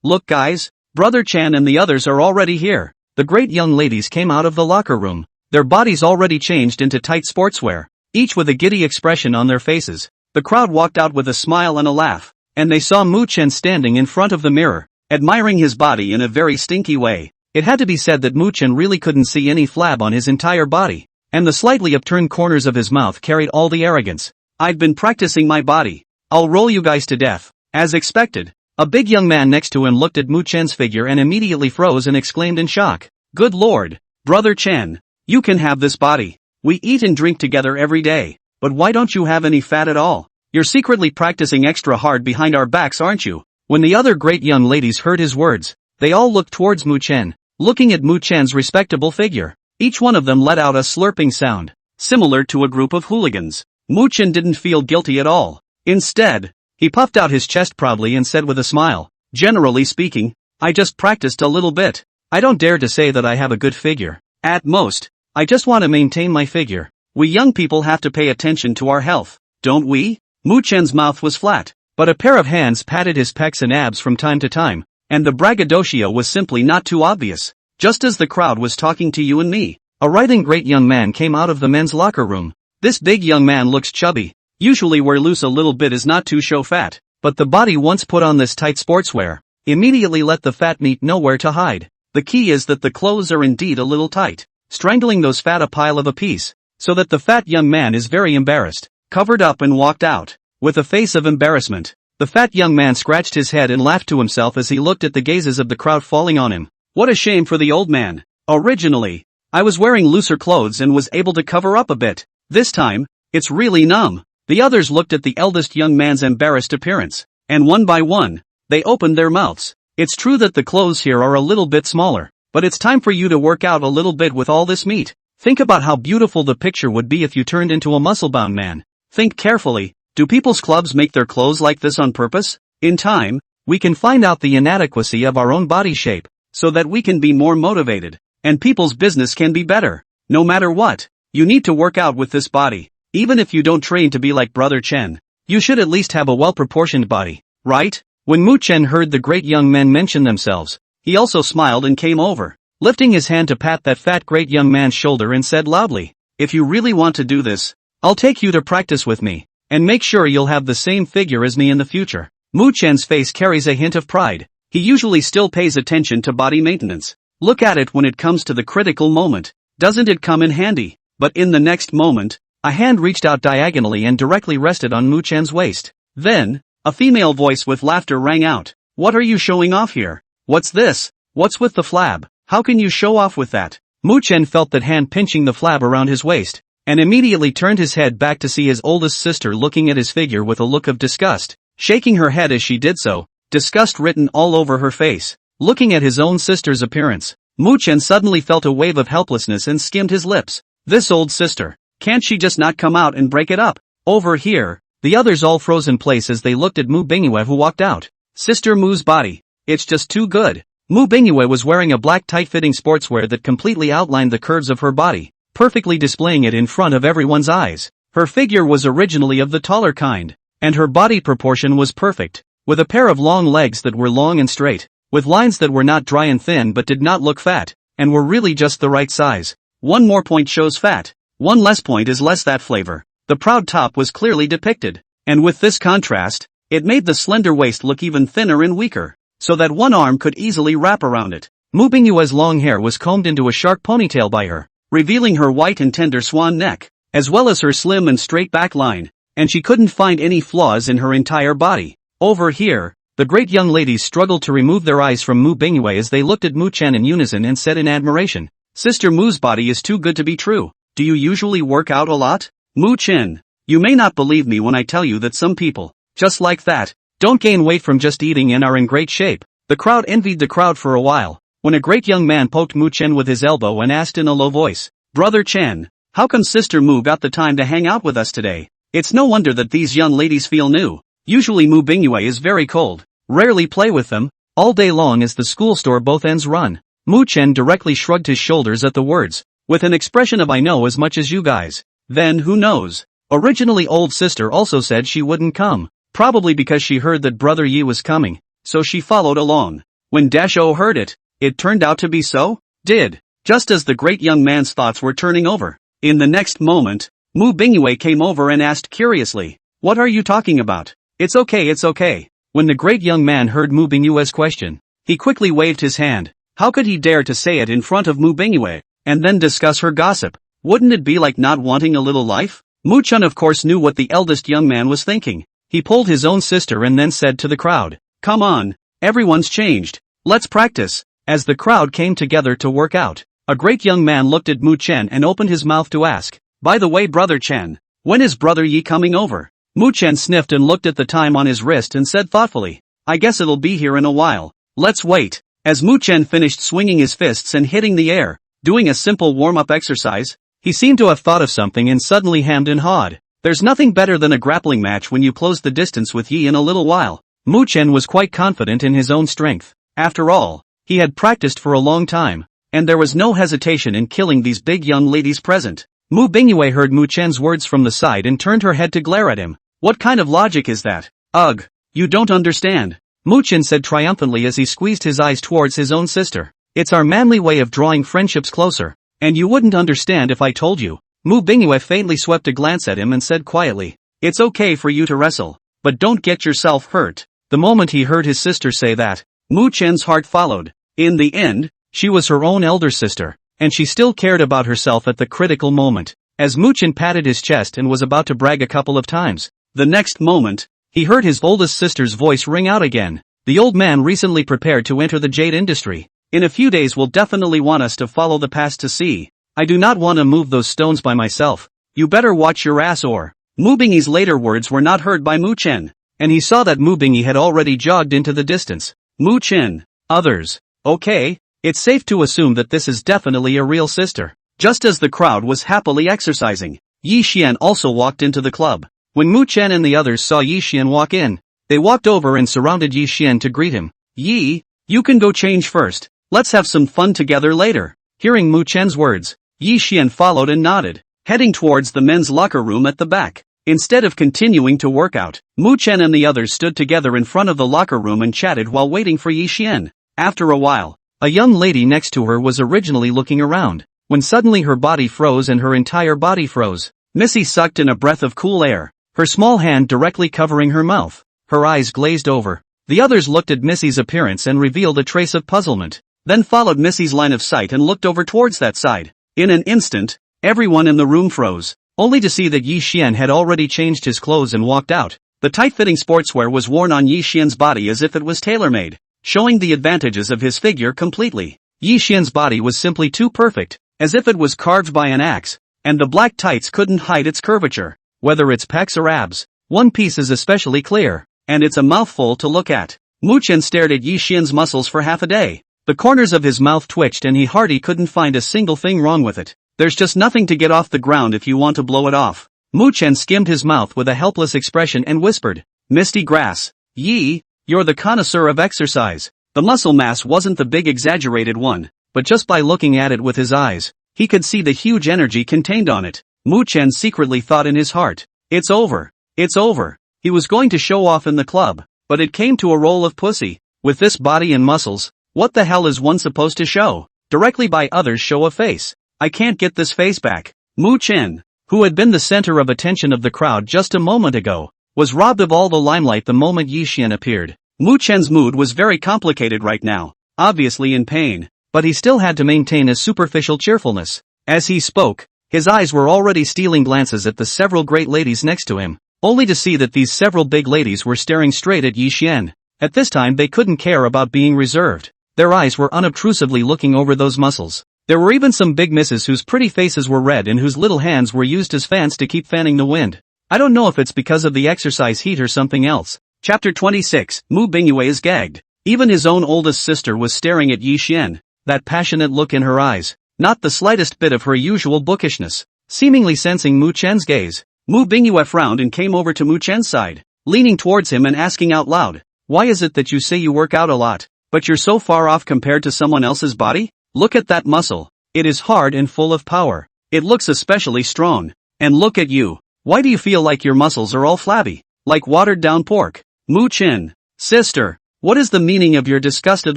Look guys, Brother Chan and the others are already here. The great young ladies came out of the locker room, their bodies already changed into tight sportswear, each with a giddy expression on their faces. The crowd walked out with a smile and a laugh. and they saw Mu Chen standing in front of the mirror, admiring his body in a very stinky way. It had to be said that Mu Chen really couldn't see any flab on his entire body, and the slightly upturned corners of his mouth carried all the arrogance. I've been practicing my body. I'll roll you guys to death. As expected, a big young man next to him looked at Mu Chen's figure and immediately froze and exclaimed in shock. Good lord, Brother Chen, you can have this body. We eat and drink together every day, but why don't you have any fat at all? You're secretly practicing extra hard behind our backs, aren't you? When the other great young ladies heard his words, they all looked towards Mu Chen, looking at Mu Chen's respectable figure. Each one of them let out a slurping sound, similar to a group of hooligans. Mu Chen didn't feel guilty at all. Instead, he puffed out his chest proudly and said with a smile, generally speaking, I just practiced a little bit. I don't dare to say that I have a good figure. At most, I just want to maintain my figure. We young people have to pay attention to our health, don't we? Mu Chen's mouth was flat, but a pair of hands patted his pecs and abs from time to time, and the braggadocio was simply not too obvious. Just as the crowd was talking to you and me, a writhing great young man came out of the men's locker room. This big young man looks chubby, usually wear loose a little bit is not to show fat, but the body once put on this tight sportswear, immediately let the fat meat know where to hide. The key is that the clothes are indeed a little tight, strangling those fat a pile of a piece, so that the fat young man is very embarrassed, covered up and walked out, with a face of embarrassment. The fat young man scratched his head and laughed to himself as he looked at the gazes of the crowd falling on him. What a shame for the old man. Originally, I was wearing looser clothes and was able to cover up a bit. This time, it's really numb. The others looked at the eldest young man's embarrassed appearance, and one by one, they opened their mouths. It's true that the clothes here are a little bit smaller, but it's time for you to work out a little bit with all this meat. Think about how beautiful the picture would be if you turned into a muscle-bound man. Think carefully, do people's clubs make their clothes like this on purpose? In time, we can find out the inadequacy of our own body shape, so that we can be more motivated, and people's business can be better. No matter what, you need to work out with this body. Even if you don't train to be like Brother Chen, you should at least have a well-proportioned body, right? When Mu Chen heard the great young men mention themselves, he also smiled and came over, lifting his hand to pat that fat great young man's shoulder and said loudly, if you really want to do this, I'll take you to practice with me, and make sure you'll have the same figure as me in the future. Mu Chen's face carries a hint of pride. He usually still pays attention to body maintenance. Look at it when it comes to the critical moment. Doesn't it come in handy? But in the next moment, a hand reached out diagonally and directly rested on Mu Chen's waist. Then, a female voice with laughter rang out. What are you showing off here? What's this? What's with the flab? How can you show off with that? Mu Chen felt that hand pinching the flab around his waist, and immediately turned his head back to see his oldest sister looking at his figure with a look of disgust, shaking her head as she did so, disgust written all over her face. Looking at his own sister's appearance, Mu Chen suddenly felt a wave of helplessness and skimmed his lips. This old sister, can't she just not come out and break it up? Over here, the others all froze in place as they looked at Mu Bingyue who walked out. Sister Mu's body, it's just too good. Mu Bingyue was wearing a black tight-fitting sportswear that completely outlined the curves of her body, perfectly displaying it in front of everyone's eyes. Her figure was originally of the taller kind, and her body proportion was perfect, with a pair of long legs that were long and straight, with lines that were not dry and thin but did not look fat, and were really just the right size. One more point shows fat, one less point is less that flavor. The proud top was clearly depicted, and with this contrast, it made the slender waist look even thinner and weaker, so that one arm could easily wrap around it. Mu Bingyue's long hair was combed into a sharp ponytail by her, revealing her white and tender swan neck, as well as her slim and straight back line, and she couldn't find any flaws in her entire body. Over here, the great young ladies struggled to remove their eyes from Mu Bingyue as they looked at Mu Chen in unison and said in admiration, Sister Mu's body is too good to be true. Do you usually work out a lot? Mu Chen, you may not believe me when I tell you that some people, just like that, don't gain weight from just eating and are in great shape. The crowd envied the crowd for a while, when a great young man poked Mu Chen with his elbow and asked in a low voice, Brother Chen, how come Sister Mu got the time to hang out with us today? It's no wonder that these young ladies feel new. Usually Mu Bingyue is very cold, rarely play with them, all day long as the school store both ends run. Mu Chen directly shrugged his shoulders at the words, with an expression of I know as much as you guys. Then who knows? Originally old sister also said she wouldn't come, probably because she heard that Brother Yi was coming, so she followed along. When Dasho heard it, it turned out to be so? Did. Just as the great young man's thoughts were turning over. In the next moment, Mu Bingyue came over and asked curiously, what are you talking about? It's okay. When the great young man heard Mu Bingyue's question, he quickly waved his hand. How could he dare to say it in front of Mu Bingyue, and then discuss her gossip? Wouldn't it be like not wanting a little life? Mu Chun of course knew what the eldest young man was thinking. He pulled his own sister and then said to the crowd, "Come on, everyone's changed. Let's practice." As the crowd came together to work out, a great young man looked at Mu Chen and opened his mouth to ask, "By the way, Brother Chen, when is Brother Yi coming over?" Mu Chen sniffed and looked at the time on his wrist and said thoughtfully, "I guess it'll be here in a while. Let's wait." As Mu Chen finished swinging his fists and hitting the air, doing a simple warm-up exercise, he seemed to have thought of something and suddenly hemmed and hawed. There's nothing better than a grappling match when you close the distance with Yi in a little while. Mu Chen was quite confident in his own strength. After all, he had practiced for a long time, and there was no hesitation in killing these big young ladies present. Mu Bingyue heard Mu Chen's words from the side and turned her head to glare at him. What kind of logic is that? Ugh, you don't understand. Mu Chen said triumphantly as he squeezed his eyes towards his own sister. It's our manly way of drawing friendships closer, and you wouldn't understand if I told you. Mu Bingyue faintly swept a glance at him and said quietly, "It's okay for you to wrestle, but don't get yourself hurt." The moment he heard his sister say that, Mu Chen's heart followed. In the end, she was her own elder sister, and she still cared about herself at the critical moment. As Mu Chen patted his chest and was about to brag a couple of times, the next moment, he heard his oldest sister's voice ring out again. The old man recently prepared to enter the jade industry. In a few days will definitely want us to follow the past to see. I do not want to move those stones by myself. You better watch your ass or. Mu Bingyi's later words were not heard by Mu Chen, and he saw that Mu Bingyi had already jogged into the distance. Mu Chen. Others. Okay, it's safe to assume that this is definitely a real sister. Just as the crowd was happily exercising, Yi Xian also walked into the club. When Mu Chen and the others saw Yi Xian walk in, they walked over and surrounded Yi Xian to greet him. "Yi, you can go change first. Let's have some fun together later." Hearing Mu Chen's words, Yi Xian followed and nodded, heading towards the men's locker room at the back. Instead of continuing to work out, Mu Chen and the others stood together in front of the locker room and chatted while waiting for Yi Xian. After a while, a young lady next to her was originally looking around, when suddenly her body froze and her entire body froze. Missy sucked in a breath of cool air, her small hand directly covering her mouth. Her eyes glazed over. The others looked at Missy's appearance and revealed a trace of puzzlement, then followed Missy's line of sight and looked over towards that side. In an instant, everyone in the room froze, only to see that Yi Xian had already changed his clothes and walked out. The tight-fitting sportswear was worn on Yi Xian's body as if it was tailor-made, showing the advantages of his figure completely. Yi Xian's body was simply too perfect, as if it was carved by an axe, and the black tights couldn't hide its curvature. Whether it's pecs or abs, one piece is especially clear, and it's a mouthful to look at. Mu Chen stared at Yi Xian's muscles for half a day. The corners of his mouth twitched and he hardly couldn't find a single thing wrong with it. There's just nothing to get off the ground if you want to blow it off. Mu Chen skimmed his mouth with a helpless expression and whispered, "Misty grass. Yi, you're the connoisseur of exercise." The muscle mass wasn't the big exaggerated one, but just by looking at it with his eyes, he could see the huge energy contained on it. Mu Chen secretly thought in his heart, "It's over. It's over." He was going to show off in the club, but it came to a roll of pussy. With this body and muscles, what the hell is one supposed to show? Directly by others show a face. I can't get this face back. Mu Chen, who had been the center of attention of the crowd just a moment ago, was robbed of all the limelight the moment Yi Xian appeared. Mu Chen's mood was very complicated right now, obviously in pain, but he still had to maintain a superficial cheerfulness. As he spoke, his eyes were already stealing glances at the several great ladies next to him, only to see that these several big ladies were staring straight at Yi Xian. At this time they couldn't care about being reserved. Their eyes were unobtrusively looking over those muscles. There were even some big misses whose pretty faces were red and whose little hands were used as fans to keep fanning the wind. I don't know if it's because of the exercise heat or something else. Chapter 26, Mu Bingyue is gagged. Even his own oldest sister was staring at Yi Xian, that passionate look in her eyes, not the slightest bit of her usual bookishness. Seemingly sensing Mu Chen's gaze, Mu Bingyue frowned and came over to Mu Chen's side, leaning towards him and asking out loud, "Why is it that you say you work out a lot, but you're so far off compared to someone else's body? Look at that muscle. It is hard and full of power. It looks especially strong. And look at you. Why do you feel like your muscles are all flabby, like watered down pork?" Mu Chen, sister, what is the meaning of your disgusted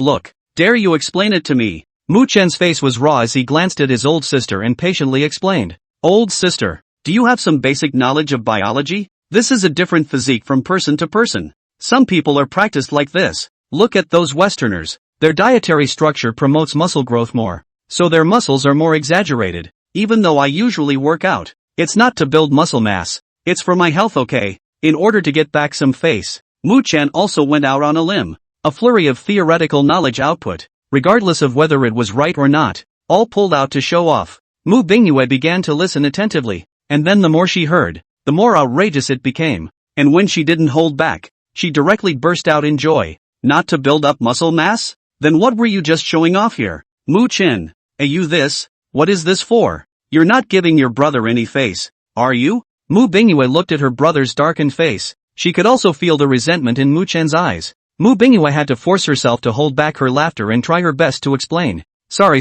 look? Dare you explain it to me? Mu Chen's face was raw as he glanced at his old sister and patiently explained. "Old sister, do you have some basic knowledge of biology? This is a different physique from person to person. Some people are practiced like this. Look at those Westerners. Their dietary structure promotes muscle growth more. So their muscles are more exaggerated. Even though I usually work out, it's not to build muscle mass. It's for my health, okay? In order to get back some face, Mu-chan also went out on a limb. A flurry of theoretical knowledge output, regardless of whether it was right or not, all pulled out to show off. Mu Bingyue began to listen attentively, and then the more she heard, the more outrageous it became. And when she didn't hold back, she directly burst out in joy. Not to build up muscle mass? Then what were you just showing off here? Mu-chin, you this? What is this for? You're not giving your brother any face, are you? Mu Bingyue looked at her brother's darkened face. She could also feel the resentment in Mu-chan's eyes. Mu Bingyue had to force herself to hold back her laughter and try her best to explain. Sorry.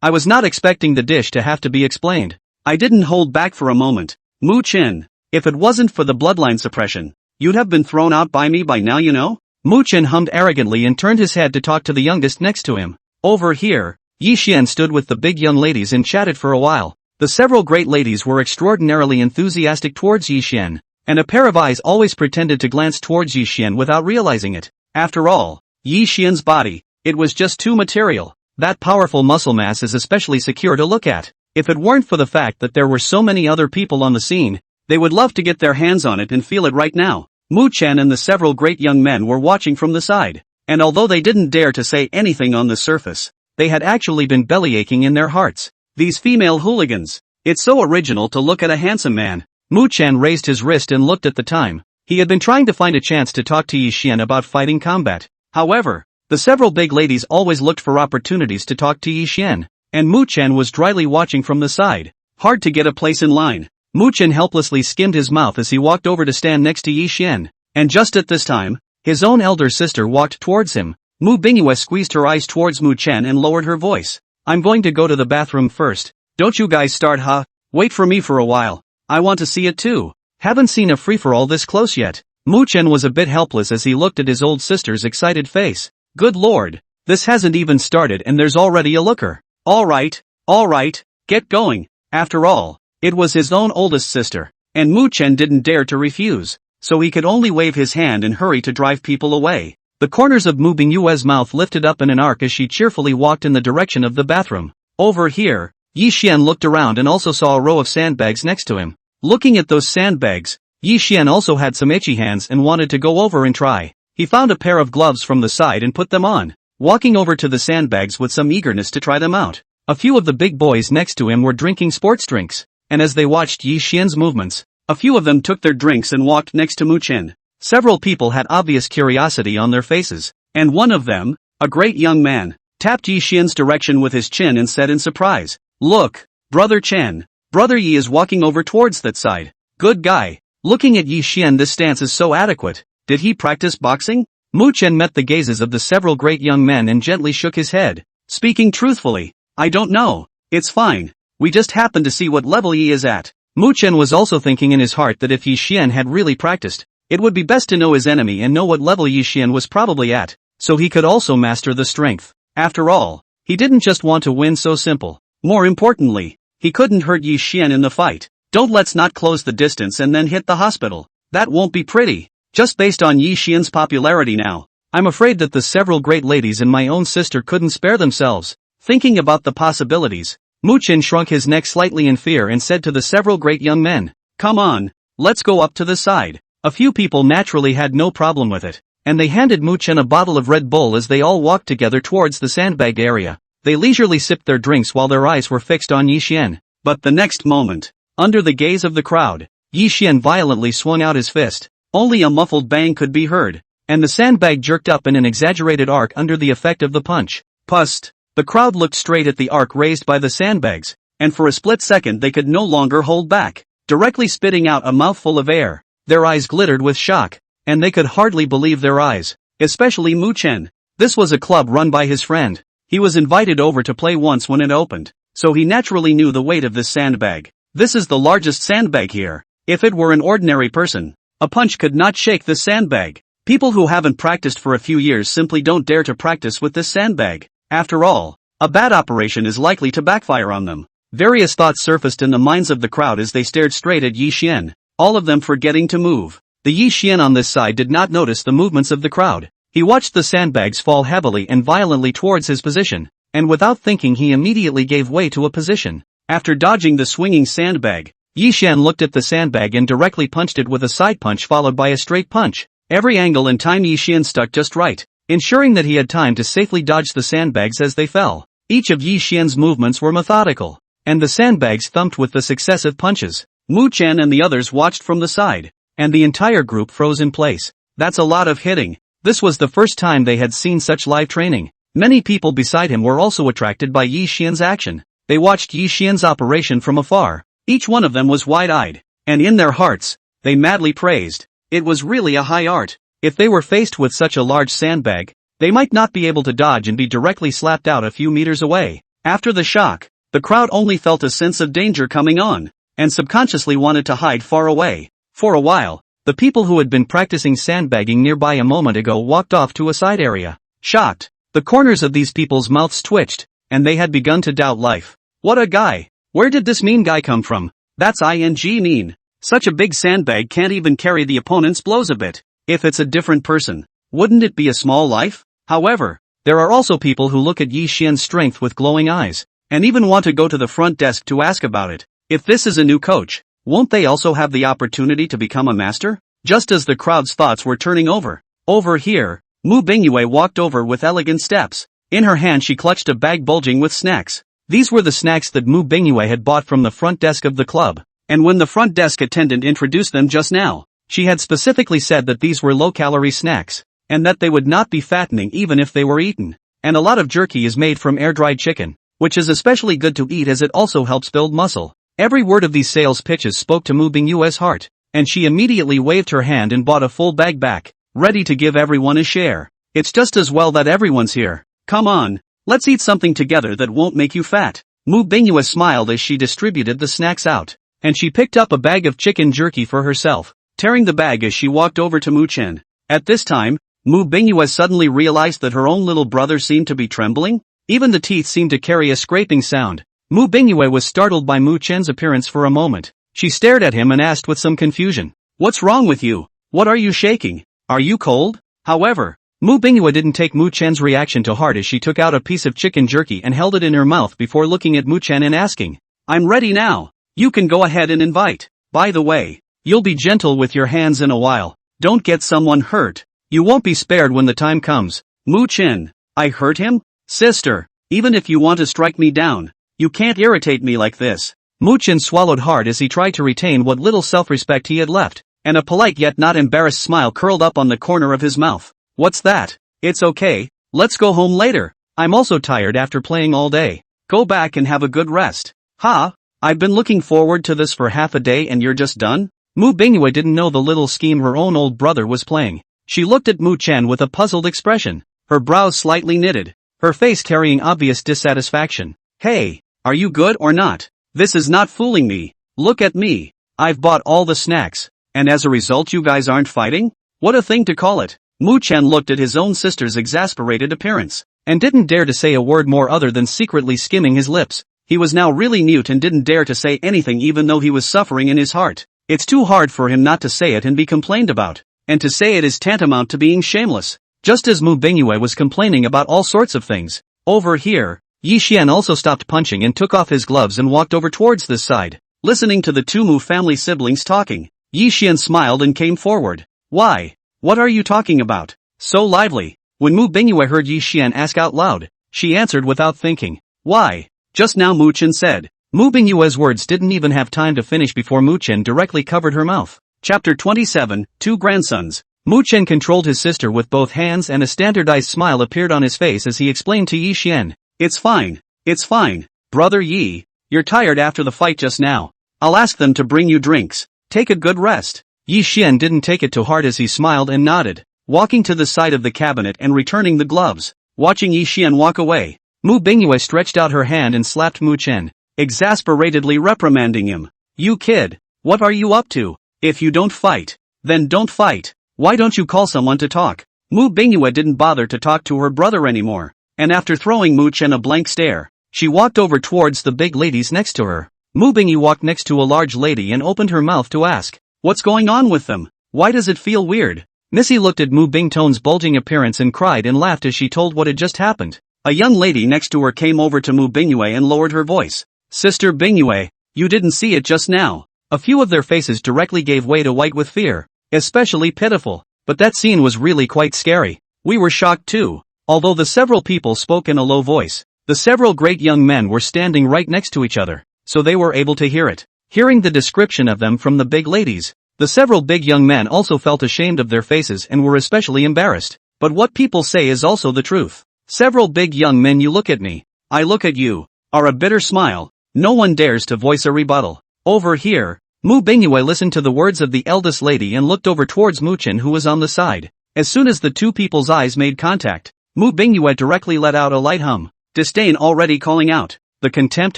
I was not expecting the dish to have to be explained. I didn't hold back for a moment. Mu-chin, if it wasn't for the bloodline suppression, you'd have been thrown out by me by now, you know? Mu-chin hummed arrogantly and turned his head to talk to the youngest next to him. Over here, Yi Xian stood with the big young ladies and chatted for a while. The several great ladies were extraordinarily enthusiastic towards Yi Xian, and a pair of eyes always pretended to glance towards Yi Xian without realizing it. After all, Yi Xian's body, it was just too material. That powerful muscle mass is especially secure to look at. If it weren't for the fact that there were so many other people on the scene, they would love to get their hands on it and feel it right now. Mu-chan and the several great young men were watching from the side, and although they didn't dare to say anything on the surface, they had actually been bellyaching in their hearts. These female hooligans. It's so original to look at a handsome man. Mu-chan raised his wrist and looked at the time. He had been trying to find a chance to talk to Yi Xian about fighting combat. However, the several big ladies always looked for opportunities to talk to Yi Xian, and Mu-chan was dryly watching from the side. Hard to get a place in line. Mu-chan helplessly skimmed his mouth as he walked over to stand next to Yi Xian, and just at this time, his own elder sister walked towards him. Mu Bingyue squeezed her eyes towards Mu-chan and lowered her voice. I'm going to go to the bathroom first. Don't you guys start, huh? Wait for me for a while. I want to see it too. Haven't seen a free-for-all this close yet. Mu-chan was a bit helpless as he looked at his old sister's excited face. Good lord, this hasn't even started and there's already a looker. Alright, get going. After all, it was his own oldest sister, and Mu-chan didn't dare to refuse, so he could only wave his hand and hurry to drive people away. The corners of Mu Bingyue's mouth lifted up in an arc as she cheerfully walked in the direction of the bathroom. Over here, Yi Xian looked around and also saw a row of sandbags next to him. Looking at those sandbags, Yi Xian also had some itchy hands and wanted to go over and try. He found a pair of gloves from the side and put them on, walking over to the sandbags with some eagerness to try them out. A few of the big boys next to him were drinking sports drinks, and as they watched Yi Xian's movements, a few of them took their drinks and walked next to Mu-chan. Several people had obvious curiosity on their faces, and one of them, a great young man, tapped Yi Xian's direction with his chin and said in surprise, "Look, Brother Chen, Brother Yi is walking over towards that side. Good guy." Looking at Yi Xian, this stance is so adequate. Did he practice boxing? Mu-chan met the gazes of the several great young men and gently shook his head. Speaking truthfully, I don't know. It's fine. We just happen to see what level Yi is at. Mu-chan was also thinking in his heart that if Yi Xian had really practiced, it would be best to know his enemy and know what level Yi Xian was probably at, so he could also master the strength. After all, he didn't just want to win so simple. More importantly, he couldn't hurt Yi Xian in the fight. Let's not close the distance and then hit the hospital. That won't be pretty. Just based on Yi Xian's popularity now, I'm afraid that the several great ladies and my own sister couldn't spare themselves. Thinking about the possibilities, Mu-chan shrunk his neck slightly in fear and said to the several great young men, "Come on, let's go up to the side." A few people naturally had no problem with it, and they handed Mu-chan a bottle of Red Bull as they all walked together towards the sandbag area. They leisurely sipped their drinks while their eyes were fixed on Yi Xian. But the next moment, under the gaze of the crowd, Yi Xian violently swung out his fist. Only a muffled bang could be heard, and the sandbag jerked up in an exaggerated arc under the effect of the punch. Pust! The crowd looked straight at the arc raised by the sandbags, and for a split second they could no longer hold back, directly spitting out a mouthful of air. Their eyes glittered with shock, and they could hardly believe their eyes, especially Mu-chan. This was a club run by his friend. He was invited over to play once when it opened, so he naturally knew the weight of this sandbag. This is the largest sandbag here. If it were an ordinary person, a punch could not shake this sandbag. People who haven't practiced for a few years simply don't dare to practice with this sandbag. After all, a bad operation is likely to backfire on them. Various thoughts surfaced in the minds of the crowd as they stared straight at Yi Xian, all of them forgetting to move. The Yi Xian on this side did not notice the movements of the crowd. He watched the sandbags fall heavily and violently towards his position, and without thinking he immediately gave way to a position. After dodging the swinging sandbag, Yi Xian looked at the sandbag and directly punched it with a side punch followed by a straight punch. Every angle and time Yi Xian stuck just right, ensuring that he had time to safely dodge the sandbags as they fell. Each of Yi Xian's movements were methodical, and the sandbags thumped with the successive punches. Mu Chen and the others watched from the side, and the entire group froze in place. That's a lot of hitting. This was the first time they had seen such live training. Many people beside him were also attracted by Yi Xian's action. They watched Yi Xian's operation from afar. Each one of them was wide-eyed, and in their hearts, they madly praised. It was really a high art. If they were faced with such a large sandbag, they might not be able to dodge and be directly slapped out a few meters away. After the shock, the crowd only felt a sense of danger coming on, and subconsciously wanted to hide far away. For a while, the people who had been practicing sandbagging nearby a moment ago walked off to a side area. Shocked, the corners of these people's mouths twitched, and they had begun to doubt life. What a guy! Where did this mean guy come from? That's mean. Such a big sandbag can't even carry the opponent's blows a bit. If it's a different person, wouldn't it be a small life? However, there are also people who look at Yi Xian's strength with glowing eyes, and even want to go to the front desk to ask about it. If this is a new coach, won't they also have the opportunity to become a master? Just as the crowd's thoughts were turning over here, Mu Bingyue walked over with elegant steps. In her hand she clutched a bag bulging with snacks. These were the snacks that Mu Bingyue had bought from the front desk of the club, and when the front desk attendant introduced them just now, she had specifically said that these were low-calorie snacks, and that they would not be fattening even if they were eaten. And a lot of jerky is made from air-dried chicken, which is especially good to eat as it also helps build muscle. Every word of these sales pitches spoke to Mu Bingyue's heart, and she immediately waved her hand and bought a full bag back, ready to give everyone a share. It's just as well that everyone's here. Come on, let's eat something together that won't make you fat. Mu Bingyue smiled as she distributed the snacks out, and she picked up a bag of chicken jerky for herself, tearing the bag as she walked over to Mu Chen. At this time, Mu Bingyue suddenly realized that her own little brother seemed to be trembling. Even the teeth seemed to carry a scraping sound. Mu Bingyue was startled by Mu Chen's appearance for a moment. She stared at him and asked with some confusion, "What's wrong with you? What are you shaking? Are you cold?" However, Mu Bingyue didn't take Mu Chen's reaction to heart as she took out a piece of chicken jerky and held it in her mouth before looking at Mu Chen and asking, "I'm ready now. You can go ahead and invite. By the way, you'll be gentle with your hands in a while. Don't get someone hurt. You won't be spared when the time comes." Mu Chen, "I hurt him? Sister, even if you want to strike me down, you can't irritate me like this." Mu Chen swallowed hard as he tried to retain what little self-respect he had left, and a polite yet not embarrassed smile curled up on the corner of his mouth. "What's that? It's okay, let's go home later. I'm also tired after playing all day. Go back and have a good rest." "Ha? I've been looking forward to this for half a day and you're just done?" Mu Bingyue didn't know the little scheme her own old brother was playing. She looked at Mu Chen with a puzzled expression, her brows slightly knitted, her face carrying obvious dissatisfaction. "Hey, are you good or not? This is not fooling me. Look at me. I've bought all the snacks, and as a result you guys aren't fighting? What a thing to call it." Mu Chen looked at his own sister's exasperated appearance, and didn't dare to say a word more other than secretly skimming his lips. He was now really mute and didn't dare to say anything even though he was suffering in his heart. It's too hard for him not to say it and be complained about, and to say it is tantamount to being shameless. Just as Mu Bingyue was complaining about all sorts of things, over here, Yi Xian also stopped punching and took off his gloves and walked over towards this side. Listening to the two Mu family siblings talking, Yi Xian smiled and came forward. "Why? What are you talking about? So lively?" When Mu Bingyue heard Yi Xian ask out loud, she answered without thinking. "Why? Just now," Mu Chen said. Mu Bingyue's words didn't even have time to finish before Mu Chen directly covered her mouth. Chapter 27, Two Grandsons. Mu Chen controlled his sister with both hands and a standardized smile appeared on his face as he explained to Yi Xian. It's fine, brother Yi, you're tired after the fight just now. I'll ask them to bring you drinks. Take a good rest." Yi Xian didn't take it to heart as he smiled and nodded, walking to the side of the cabinet and returning the gloves. Watching Yi Xian walk away, Mu Bingyue stretched out her hand and slapped Mu Chen, exasperatedly reprimanding him. "You kid, what are you up to? If you don't fight, then don't fight. Why don't you call someone to talk?" Mu Bingyue didn't bother to talk to her brother anymore, and after throwing Mu Chen a blank stare, she walked over towards the big ladies next to her. Mu Bingyue walked next to a large lady and opened her mouth to ask, "What's going on with them? Why does it feel weird? Missy looked at Mu Bingtone's bulging appearance and cried and laughed as she told what had just happened. A young lady next to her came over to Mu Bingyue and lowered her voice. Sister Bingyue, you didn't see it just now. A few of their faces directly gave way to white with fear, especially pitiful. But that scene was really quite scary. We were shocked too. Although the several people spoke in a low voice, the several great young men were standing right next to each other, so they were able to hear it. Hearing the description of them from the big ladies, the several big young men also felt ashamed of their faces and were especially embarrassed. But what people say is also the truth. Several big young men, you look at me, I look at you, are a bitter smile. No one dares to voice a rebuttal. Over here, Mu Bingyue listened to the words of the eldest lady and looked over towards Muchen, who was on the side. As soon as the two people's eyes made contact, Mu Bingyue directly let out a light hum, disdain already calling out. The contempt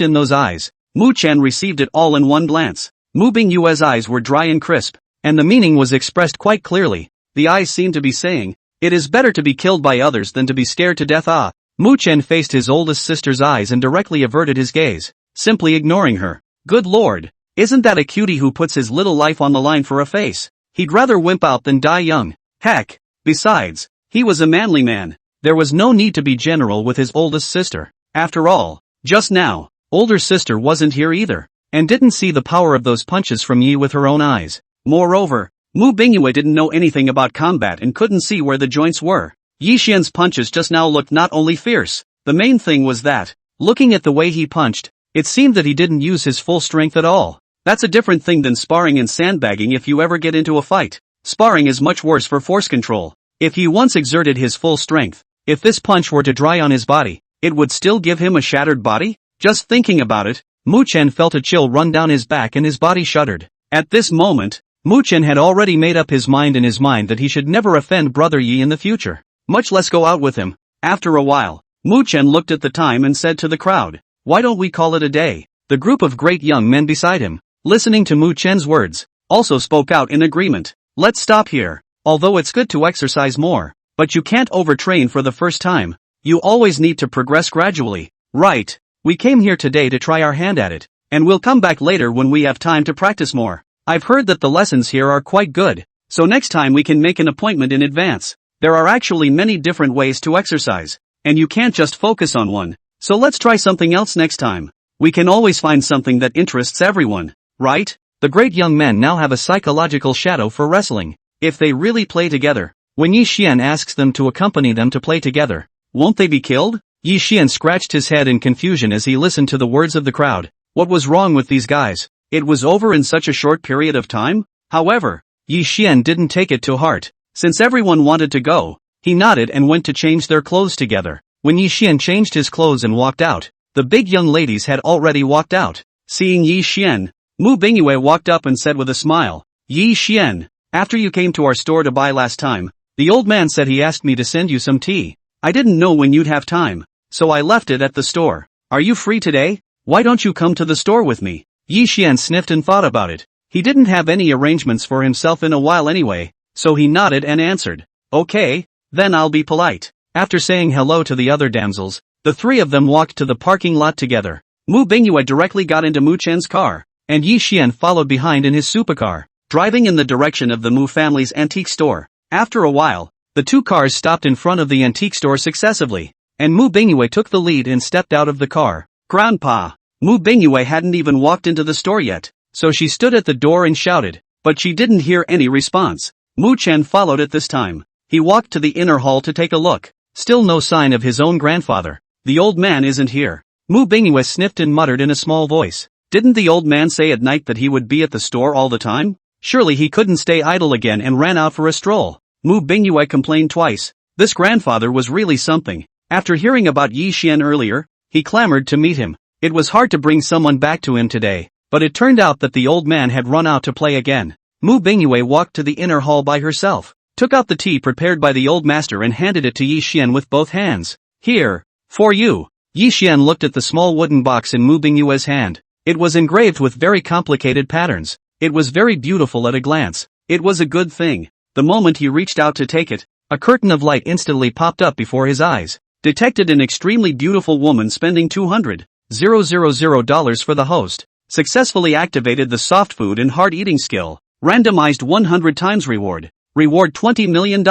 in those eyes. Muchen received it all in one glance. Mu Bingyue's eyes were dry and crisp, and the meaning was expressed quite clearly. The eyes seemed to be saying, it is better to be killed by others than to be scared to death. Muchen faced his oldest sister's eyes and directly averted his gaze, simply ignoring her. Good lord, isn't that a cutie who puts his little life on the line for a face? He'd rather wimp out than die young. Heck, besides, he was a manly man. There was no need to be general with his oldest sister. After all, just now, older sister wasn't here either, and didn't see the power of those punches from Yi with her own eyes. Moreover, Mu Bingyue didn't know anything about combat and couldn't see where the joints were. Yi Xian's punches just now looked not only fierce, the main thing was that, looking at the way he punched, it seemed that he didn't use his full strength at all. That's a different thing than sparring and sandbagging. If you ever get into a fight, sparring is much worse for force control. If he once exerted his full strength, if this punch were to dry on his body, it would still give him a shattered body? Just thinking about it, Muchen felt a chill run down his back and his body shuddered. At this moment, Muchen had already made up his mind in his mind that he should never offend Brother Yi in the future, much less go out with him. After a while, Muchen looked at the time and said to the crowd, why don't we call it a day? The group of great young men beside him, listening to Muchen's words, also spoke out in agreement. Let's stop here. Although it's good to exercise more, but you can't overtrain for the first time. You always need to progress gradually. Right. We came here today to try our hand at it, and we'll come back later when we have time to practice more. I've heard that the lessons here are quite good, so next time we can make an appointment in advance. There are actually many different ways to exercise, and you can't just focus on one. So let's try something else next time. We can always find something that interests everyone, right? The great young men now have a psychological shadow for wrestling. If they really play together, when Yi Xian asks them to accompany them to play together, won't they be killed? Yi Xian scratched his head in confusion as he listened to the words of the crowd. What was wrong with these guys? It was over in such a short period of time? However, Yi Xian didn't take it to heart. Since everyone wanted to go, he nodded and went to change their clothes together. When Yi Xian changed his clothes and walked out, the big young ladies had already walked out. Seeing Yi Xian, Mu Bingyue walked up and said with a smile, Yi Xian, after you came to our store to buy last time, the old man said he asked me to send you some tea. I didn't know when you'd have time, so I left it at the store. Are you free today? Why don't you come to the store with me? Yi Xian sniffed and thought about it. He didn't have any arrangements for himself in a while anyway, so he nodded and answered, okay, then I'll be polite. After saying hello to the other damsels, the three of them walked to the parking lot together. Mu Bingyue directly got into Muchen's car, and Yi Xian followed behind in his supercar, driving in the direction of the Mu family's antique store. After a while, the two cars stopped in front of the antique store successively, and Mu Bingyue took the lead and stepped out of the car. Grandpa! Mu Bingyue hadn't even walked into the store yet, so she stood at the door and shouted, but she didn't hear any response. Muchen followed at this time. He walked to the inner hall to take a look. Still no sign of his own grandfather. The old man isn't here. Mu Bingyue sniffed and muttered in a small voice. Didn't the old man say at night that he would be at the store all the time? Surely he couldn't stay idle again and ran out for a stroll. Mu Bingyue complained twice. This grandfather was really something. After hearing about Yi Xian earlier, he clamored to meet him. It was hard to bring someone back to him today, but it turned out that the old man had run out to play again. Mu Bingyue walked to the inner hall by herself, took out the tea prepared by the old master and handed it to Yi Xian with both hands. Here, for you. Yi Xian looked at the small wooden box in Mu Bingyue's hand. It was engraved with very complicated patterns. It was very beautiful at a glance. It was a good thing. The moment he reached out to take it, a curtain of light instantly popped up before his eyes. Detected an extremely beautiful woman spending $200,000 for the host. Successfully activated the soft food and hard eating skill. Randomized 100 times reward. Reward $20 million.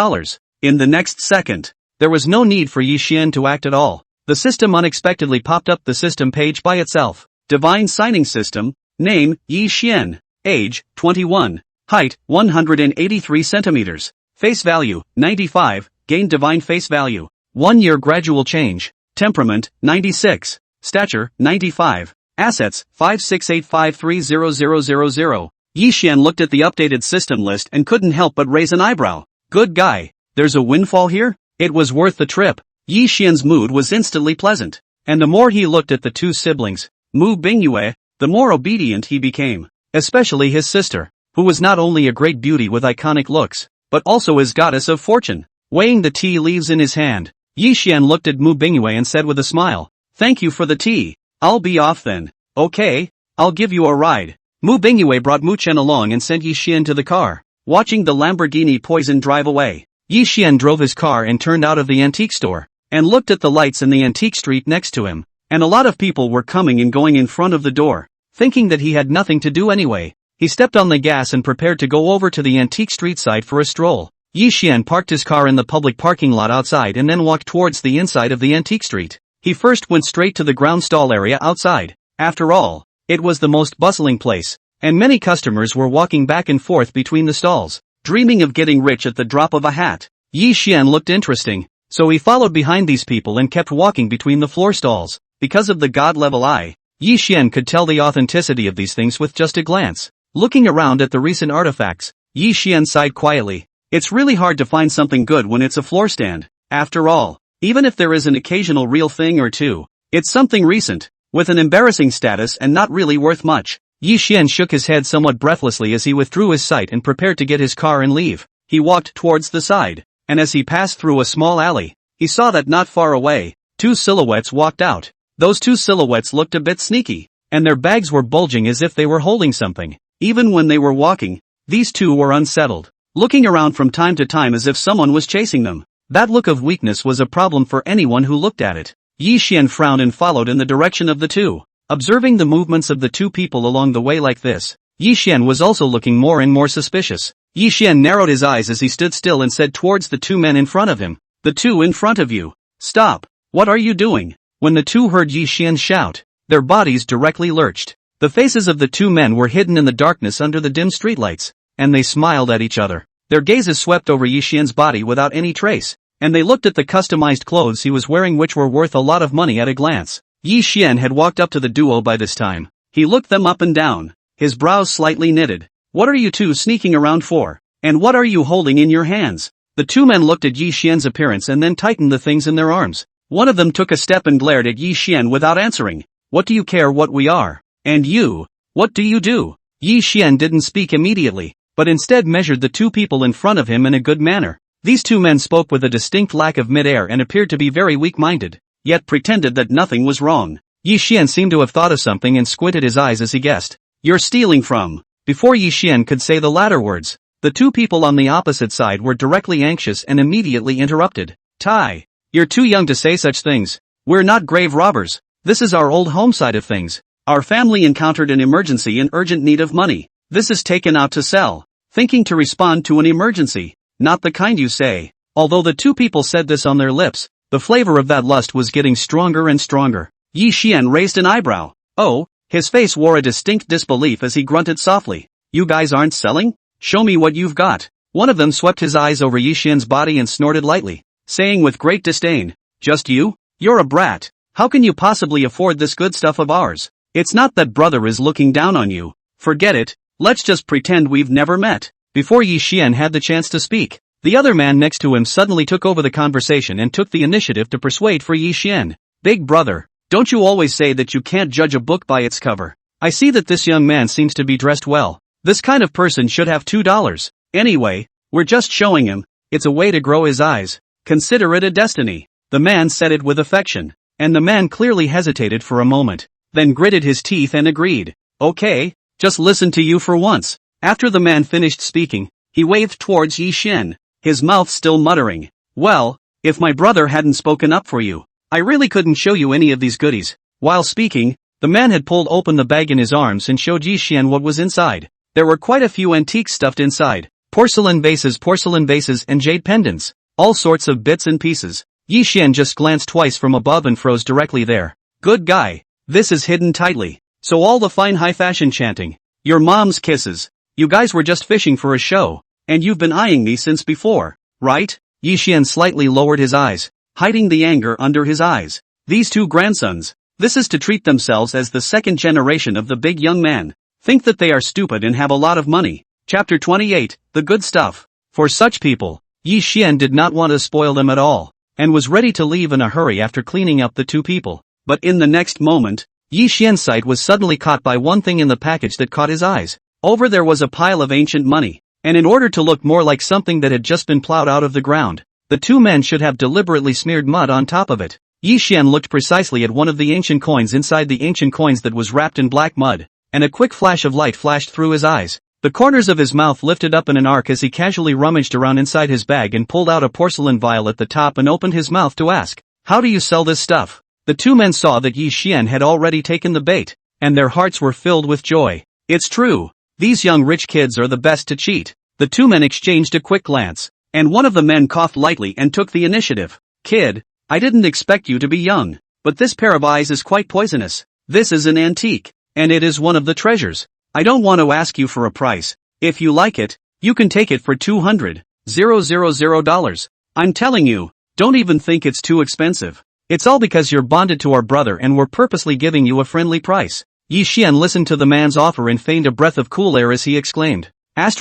In the next second. There was no need for Yi Xian to act at all. The system unexpectedly popped up the system page by itself. Divine signing system. Name, Yi Xian. Age, 21. Height, 183 centimeters. Face value, 95. Gain divine face value. 1 year gradual change. Temperament, 96. Stature, 95. Assets, 568530000. Yi Xian looked at the updated system list and couldn't help but raise an eyebrow. Good guy. There's a windfall here? It was worth the trip. Yi Xian's mood was instantly pleasant. And the more he looked at the two siblings, Mu Bingyue, the more obedient he became. Especially his sister, who was not only a great beauty with iconic looks, but also his goddess of fortune. Weighing the tea leaves in his hand, Yi Xian looked at Mu Bingyue and said with a smile, "Thank you for the tea. I'll be off then." "Okay, I'll give you a ride." Mu Bingyue brought Mu Chen along and sent Yi Xian to the car. Watching the Lamborghini Poison drive away, Yi Xian drove his car and turned out of the antique store, and looked at the lights in the antique street next to him, and a lot of people were coming and going in front of the door. Thinking that he had nothing to do anyway, he stepped on the gas and prepared to go over to the antique street side for a stroll. Yi Xian parked his car in the public parking lot outside and then walked towards the inside of the antique street. He first went straight to the ground stall area outside. After all, it was the most bustling place, and many customers were walking back and forth between the stalls, dreaming of getting rich at the drop of a hat. Yi Xian looked interesting, so he followed behind these people and kept walking between the floor stalls. Because of the god-level eye, Yi Xian could tell the authenticity of these things with just a glance. Looking around at the recent artifacts, Yi Xian sighed quietly. It's really hard to find something good when it's a floor stand. After all, even if there is an occasional real thing or two, it's something recent, with an embarrassing status and not really worth much. Yi Xian shook his head somewhat breathlessly as he withdrew his sight and prepared to get his car and leave. He walked towards the side, and as he passed through a small alley, he saw that not far away, two silhouettes walked out. Those two silhouettes looked a bit sneaky, and their bags were bulging as if they were holding something. Even when they were walking, these two were unsettled, looking around from time to time as if someone was chasing them. That look of weakness was a problem for anyone who looked at it. Yi Xian frowned and followed in the direction of the two. Observing the movements of the two people along the way like this, Yi Xian was also looking more and more suspicious. Yi Xian narrowed his eyes as he stood still and said towards the two men in front of him, "The two in front of you. Stop. What are you doing?" When the two heard Yi Xian shout, their bodies directly lurched. The faces of the two men were hidden in the darkness under the dim streetlights, and they smiled at each other. Their gazes swept over Yi Xian's body without any trace, and they looked at the customized clothes he was wearing, which were worth a lot of money at a glance. Yi Xian had walked up to the duo by this time. He looked them up and down, his brows slightly knitted. "What are you two sneaking around for? And what are you holding in your hands?" The two men looked at Yi Xian's appearance and then tightened the things in their arms. One of them took a step and glared at Yi Xian without answering. "What do you care what we are? And you, what do you do?" Yi Xian didn't speak immediately, but instead measured the two people in front of him in a good manner. These two men spoke with a distinct lack of mid-air and appeared to be very weak-minded, yet pretended that nothing was wrong. Yi Xian seemed to have thought of something and squinted his eyes as he guessed. "You're stealing from..." Before Yi Xian could say the latter words, the two people on the opposite side were directly anxious and immediately interrupted. "Tai, you're too young to say such things. We're not grave robbers. This is our old home side of things. Our family encountered an emergency in urgent need of money. This is taken out to sell. Thinking to respond to an emergency. Not the kind you say." Although the two people said this on their lips, the flavor of that lust was getting stronger and stronger. Yi Xian raised an eyebrow. "Oh?" His face wore a distinct disbelief as he grunted softly. "You guys aren't selling? Show me what you've got." One of them swept his eyes over Yi Xian's body and snorted lightly, saying with great disdain, "Just you? You're a brat. How can you possibly afford this good stuff of ours? It's not that brother is looking down on you. Forget it, let's just pretend we've never met." Before Yi Xian had the chance to speak, the other man next to him suddenly took over the conversation and took the initiative to persuade for Yi Xian. "Big brother, don't you always say that you can't judge a book by its cover? I see that this young man seems to be dressed well. This kind of person should have $2. Anyway, we're just showing him, it's a way to grow his eyes. Consider it a destiny." The man said it with affection, and the man clearly hesitated for a moment, then gritted his teeth and agreed. "Okay, just listen to you for once." After the man finished speaking, he waved towards Yi Xian, his mouth still muttering. "Well, if my brother hadn't spoken up for you, I really couldn't show you any of these goodies." While speaking, the man had pulled open the bag in his arms and showed Yi Xian what was inside. There were quite a few antiques stuffed inside. Porcelain vases and jade pendants. All sorts of bits and pieces. Yi Xian just glanced twice from above and froze directly there. Good guy. This is hidden tightly. So all the fine high fashion chanting. Your mom's kisses. You guys were just fishing for a show. And you've been eyeing me since before, right? Yi Xian slightly lowered his eyes, hiding the anger under his eyes. These two grandsons. This is to treat themselves as the second generation of the big young man. Think that they are stupid and have a lot of money. Chapter 28, The Good Stuff. For such people, Yi Xian did not want to spoil them at all, and was ready to leave in a hurry after cleaning up the two people. But in the next moment, Yi Xian's sight was suddenly caught by one thing in the package that caught his eyes. Over there was a pile of ancient money, and in order to look more like something that had just been plowed out of the ground, the two men should have deliberately smeared mud on top of it. Yi Xian looked precisely at one of the ancient coins inside the ancient coins that was wrapped in black mud, and a quick flash of light flashed through his eyes. The corners of his mouth lifted up in an arc as he casually rummaged around inside his bag and pulled out a porcelain vial at the top and opened his mouth to ask, "How do you sell this stuff?" The two men saw that Yi Xian had already taken the bait, and their hearts were filled with joy. It's true. These young rich kids are the best to cheat. The two men exchanged a quick glance, and one of the men coughed lightly and took the initiative. Kid, I didn't expect you to be young, but this pair of eyes is quite poisonous. This is an antique, and it is one of the treasures. I don't want to ask you for a price. If you like it, you can take it for $200,000. I'm telling you, don't even think it's too expensive. It's all because you're bonded to our brother and we're purposely giving you a friendly price. Yi Xian listened to the man's offer and feigned a breath of cool air as he exclaimed, "What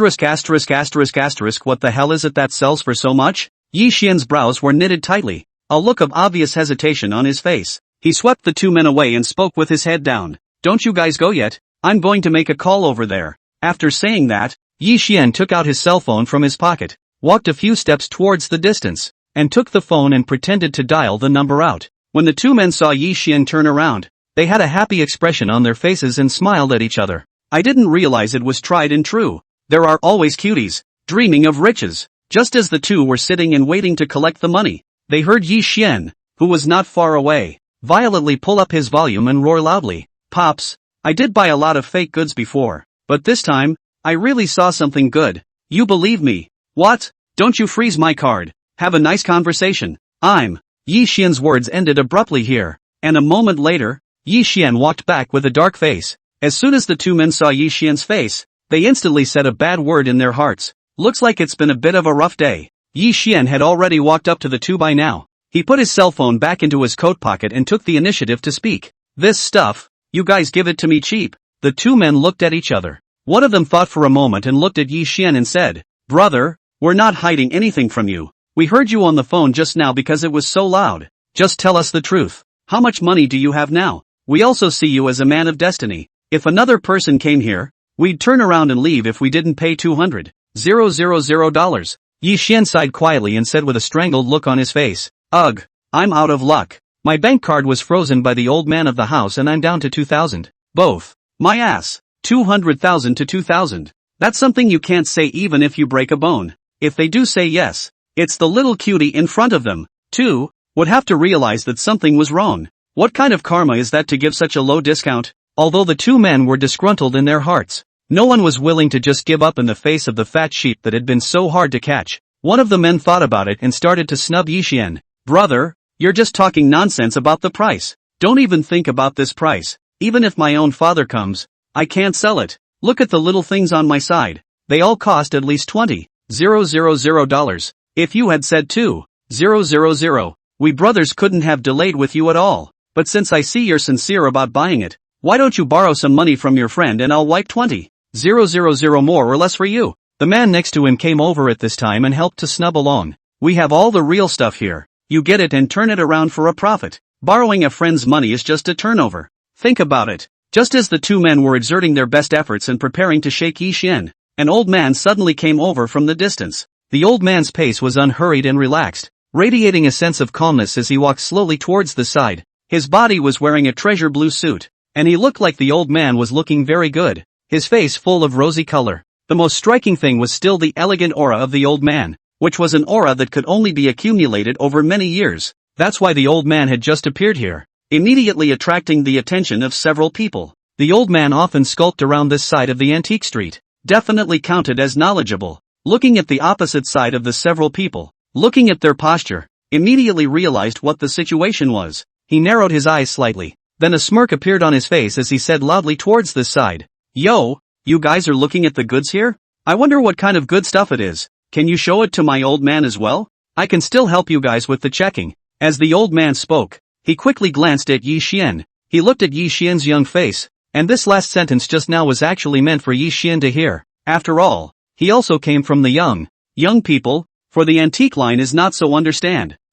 the hell is it that sells for so much?" Yi Xian's brows were knitted tightly, a look of obvious hesitation on his face. He swept the two men away and spoke with his head down. "Don't you guys go yet. I'm going to make a call over there." After saying that, Yi Xian took out his cell phone from his pocket, walked a few steps towards the distance, and took the phone and pretended to dial the number out. When the two men saw Yi Xian turn around, they had a happy expression on their faces and smiled at each other. I didn't realize it was tried and true. There are always cuties, dreaming of riches. Just as the two were sitting and waiting to collect the money, they heard Yi Xian, who was not far away, violently pull up his volume and roar loudly, "Pops, I did buy a lot of fake goods before, but this time, I really saw something good. You believe me? What? Don't you freeze my card. Have a nice conversation. Yi Xian's words ended abruptly here, and a moment later, Yi Xian walked back with a dark face. As soon as the two men saw Yi Xian's face, they instantly said a bad word in their hearts. Looks like it's been a bit of a rough day. Yi Xian had already walked up to the two by now. He put his cell phone back into his coat pocket and took the initiative to speak. "This stuff, you guys give it to me cheap." The two men looked at each other. One of them thought for a moment and looked at Yi Xian and said, "Brother, we're not hiding anything from you. We heard you on the phone just now because it was so loud. Just tell us the truth. How much money do you have now? We also see you as a man of destiny. If another person came here, we'd turn around and leave if we didn't pay $200,000. Yi Xian sighed quietly and said with a strangled look on his face, "Ugh, I'm out of luck. My bank card was frozen by the old man of the house and I'm down to 2,000. Both. My ass. 200,000 to 2,000. That's something you can't say even if you break a bone. If they do say yes, it's the little cutie in front of them, too, would have to realize that something was wrong. What kind of karma is that to give such a low discount?" Although the two men were disgruntled in their hearts, no one was willing to just give up in the face of the fat sheep that had been so hard to catch. One of the men thought about it and started to snub Yi Xian. "Brother, you're just talking nonsense about the price. Don't even think about this price. Even if my own father comes, I can't sell it. Look at the little things on my side. They all cost at least $20,000. If you had said $2,000, we brothers couldn't have delayed with you at all. But since I see you're sincere about buying it, why don't you borrow some money from your friend and I'll wipe $20,000 more or less for you?" The man next to him came over at this time and helped to snub along. "We have all the real stuff here. You get it and turn it around for a profit. Borrowing a friend's money is just a turnover. Think about it." Just as the two men were exerting their best efforts and preparing to shake Yi Xian, an old man suddenly came over from the distance. The old man's pace was unhurried and relaxed, radiating a sense of calmness as he walked slowly towards the side. His body was wearing a treasure blue suit, and he looked like the old man was looking very good, his face full of rosy color. The most striking thing was still the elegant aura of the old man, which was an aura that could only be accumulated over many years. That's why the old man had just appeared here, immediately attracting the attention of several people. The old man often skulked around this side of the antique street, definitely counted as knowledgeable. Looking at the opposite side of the several people, looking at their posture, immediately realized what the situation was. He narrowed his eyes slightly. Then a smirk appeared on his face as he said loudly towards this side. Yo, you guys are looking at the goods here? I wonder what kind of good stuff it is. Can you show it to my old man as well? I can still help you guys with the checking. As the old man spoke, he quickly glanced at Yi Xian. He looked at Yi Xian's young face, and this last sentence just now was actually meant for Yi Xian to hear. After all, he also came from the young people, for the antique line is not so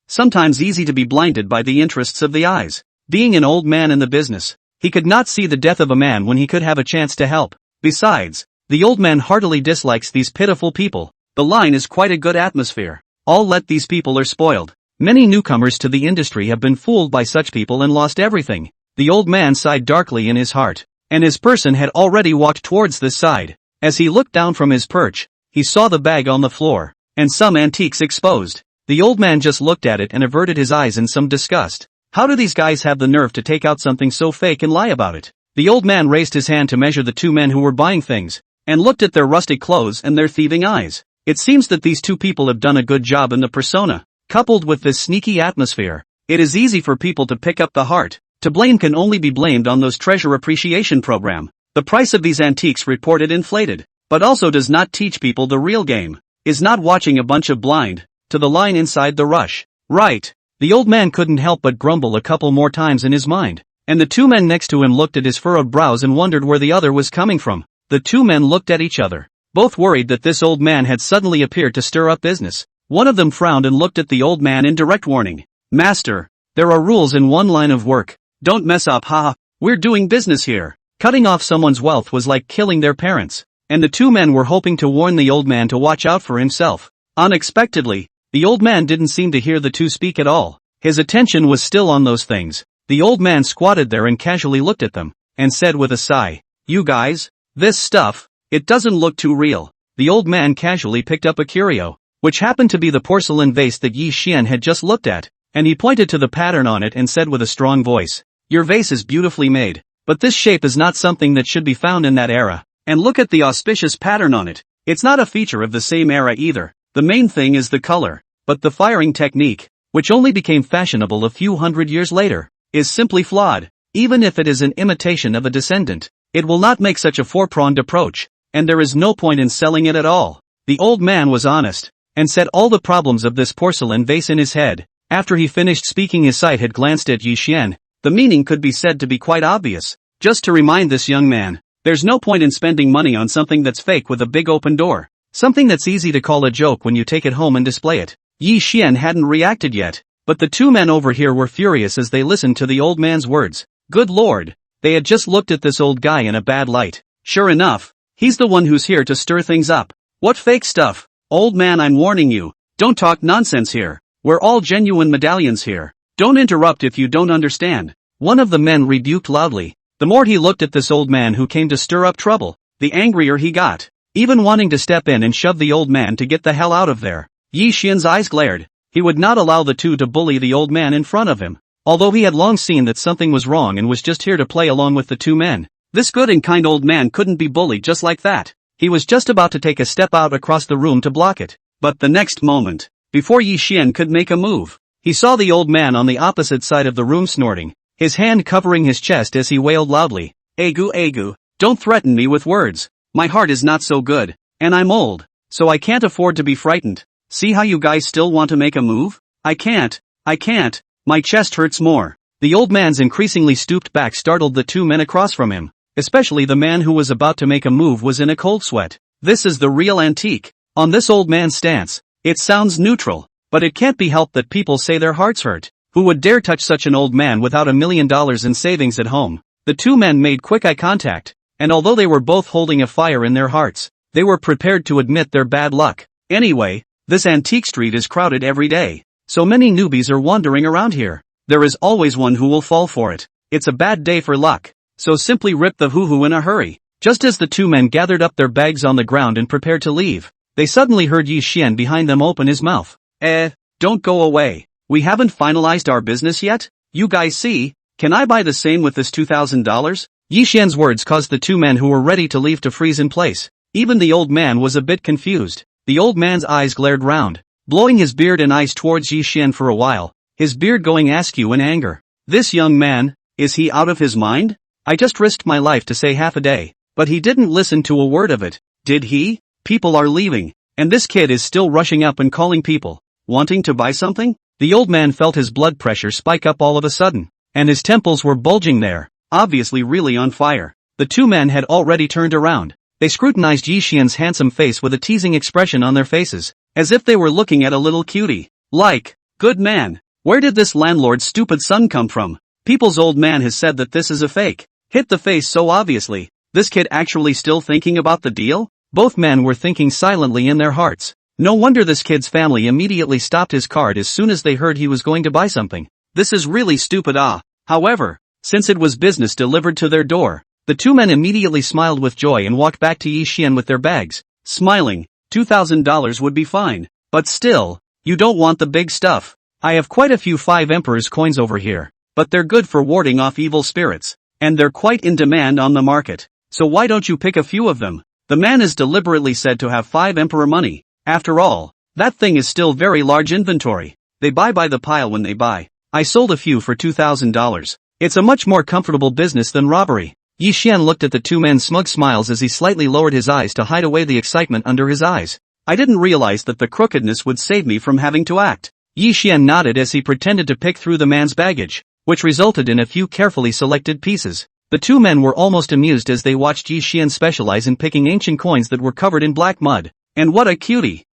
sometimes easy to be blinded by the interests of the eyes. Being an old man in the business, he could not see the death of a man when he could have a chance to help. Besides, the old man heartily dislikes these pitiful people. The line is quite a good atmosphere. All let these people are spoiled. Many newcomers to the industry have been fooled by such people and lost everything. The old man sighed darkly in his heart, and his person had already walked towards this side. As he looked down from his perch, he saw the bag on the floor, and some antiques exposed. The old man just looked at it and averted his eyes in some disgust. How do these guys have the nerve to take out something so fake and lie about it? The old man raised his hand to measure the two men who were buying things, and looked at their rustic clothes and their thieving eyes. It seems that these two people have done a good job in the persona. Coupled with this sneaky atmosphere, it is easy for people to pick up the heart. To blame can only be blamed on those treasure appreciation program. The price of these antiques reported inflated, but also does not teach people the real game. Is not watching a bunch of blind to the line inside the rush. Right. The old man couldn't help but grumble a couple more times in his mind, and the two men next to him looked at his furrowed brows and wondered where the other was coming from. The two men looked at each other, both worried that this old man had suddenly appeared to stir up business. One of them frowned and looked at the old man in direct warning. Master, there are rules in one line of work. Don't mess up, haha. We're doing business here. Cutting off someone's wealth was like killing their parents, and the two men were hoping to warn the old man to watch out for himself. Unexpectedly, the old man didn't seem to hear the two speak at all. His attention was still on those things. The old man squatted there and casually looked at them, and said with a sigh, "You guys, this stuff, it doesn't look too real." The old man casually picked up a curio, which happened to be the porcelain vase that Yi Xian had just looked at, and he pointed to the pattern on it and said with a strong voice, "Your vase is beautifully made, but this shape is not something that should be found in that era. And look at the auspicious pattern on it. It's not a feature of the same era either. The main thing is the color, but the firing technique, which only became fashionable a few hundred years later, is simply flawed. Even if it is an imitation of a descendant, it will not make such a four-pronged approach, and there is no point in selling it at all." The old man was honest, and set all the problems of this porcelain vase in his head. After he finished speaking, his sight had glanced at Yi Xian. The meaning could be said to be quite obvious. Just to remind this young man, there's no point in spending money on something that's fake with a big open door. Something that's easy to call a joke when you take it home and display it. Yi Xian hadn't reacted yet, but the two men over here were furious as they listened to the old man's words. Good lord, they had just looked at this old guy in a bad light. Sure enough, he's the one who's here to stir things up. What fake stuff? Old man, I'm warning you, don't talk nonsense here. We're all genuine medallions here. Don't interrupt if you don't understand. One of the men rebuked loudly. The more he looked at this old man who came to stir up trouble, the angrier he got, even wanting to step in and shove the old man to get the hell out of there. Yi Xian's eyes glared. He would not allow the two to bully the old man in front of him, although he had long seen that something was wrong and was just here to play along with the two men. This good and kind old man couldn't be bullied just like that. He was just about to take a step out across the room to block it, but the next moment, before Yi Xian could make a move, he saw the old man on the opposite side of the room snorting, his hand covering his chest as he wailed loudly, "Agu agu, don't threaten me with words. My heart is not so good, and I'm old, so I can't afford to be frightened. See how you guys still want to make a move? I can't, my chest hurts more." The old man's increasingly stooped back startled the two men across from him, especially the man who was about to make a move was in a cold sweat. This is the real antique. On this old man's stance, it sounds neutral, but it can't be helped that people say their hearts hurt. Who would dare touch such an old man without $1 million in savings at home? The two men made quick eye contact, and although they were both holding a fire in their hearts, they were prepared to admit their bad luck. Anyway, this antique street is crowded every day. So many newbies are wandering around here. There is always one who will fall for it. It's a bad day for luck. So simply rip the hoo-hoo in a hurry. Just as the two men gathered up their bags on the ground and prepared to leave, they suddenly heard Yi Xian behind them open his mouth. Don't go away. We haven't finalized our business yet? You guys see, can I buy the same with this $2,000? Yi Xian's words caused the two men who were ready to leave to freeze in place. Even the old man was a bit confused. The old man's eyes glared round, blowing his beard and eyes towards Yi Xian for a while, his beard going askew in anger. This young man, is he out of his mind? I just risked my life to say half a day, but he didn't listen to a word of it, did he? People are leaving, and this kid is still rushing up and calling people, wanting to buy something? The old man felt his blood pressure spike up all of a sudden, and his temples were bulging there, obviously really on fire. The two men had already turned around. They scrutinized Yi Xian's handsome face with a teasing expression on their faces, as if they were looking at a little cutie. Like, good man, where did this landlord's stupid son come from? People's old man has said that this is a fake. Hit the face so obviously. This kid actually still thinking about the deal? Both men were thinking silently in their hearts. No wonder this kid's family immediately stopped his cart as soon as they heard he was going to buy something. This is really stupid. However, since it was business delivered to their door, the two men immediately smiled with joy and walked back to Yi Xian with their bags, smiling. $2,000 would be fine, but still, you don't want the big stuff. I have quite a few 5 Emperor's coins over here, but they're good for warding off evil spirits, and they're quite in demand on the market, so why don't you pick a few of them? The man is deliberately said to have 5 Emperor money. After all, that thing is still very large inventory. They buy by the pile when they buy. I sold a few for $2,000. It's a much more comfortable business than robbery. Yi Xian looked at the two men's smug smiles as he slightly lowered his eyes to hide away the excitement under his eyes. I didn't realize that the crookedness would save me from having to act. Yi Xian nodded as he pretended to pick through the man's baggage, which resulted in a few carefully selected pieces. The two men were almost amused as they watched Yi Xian specialize in picking ancient coins that were covered in black mud. And what a cutie!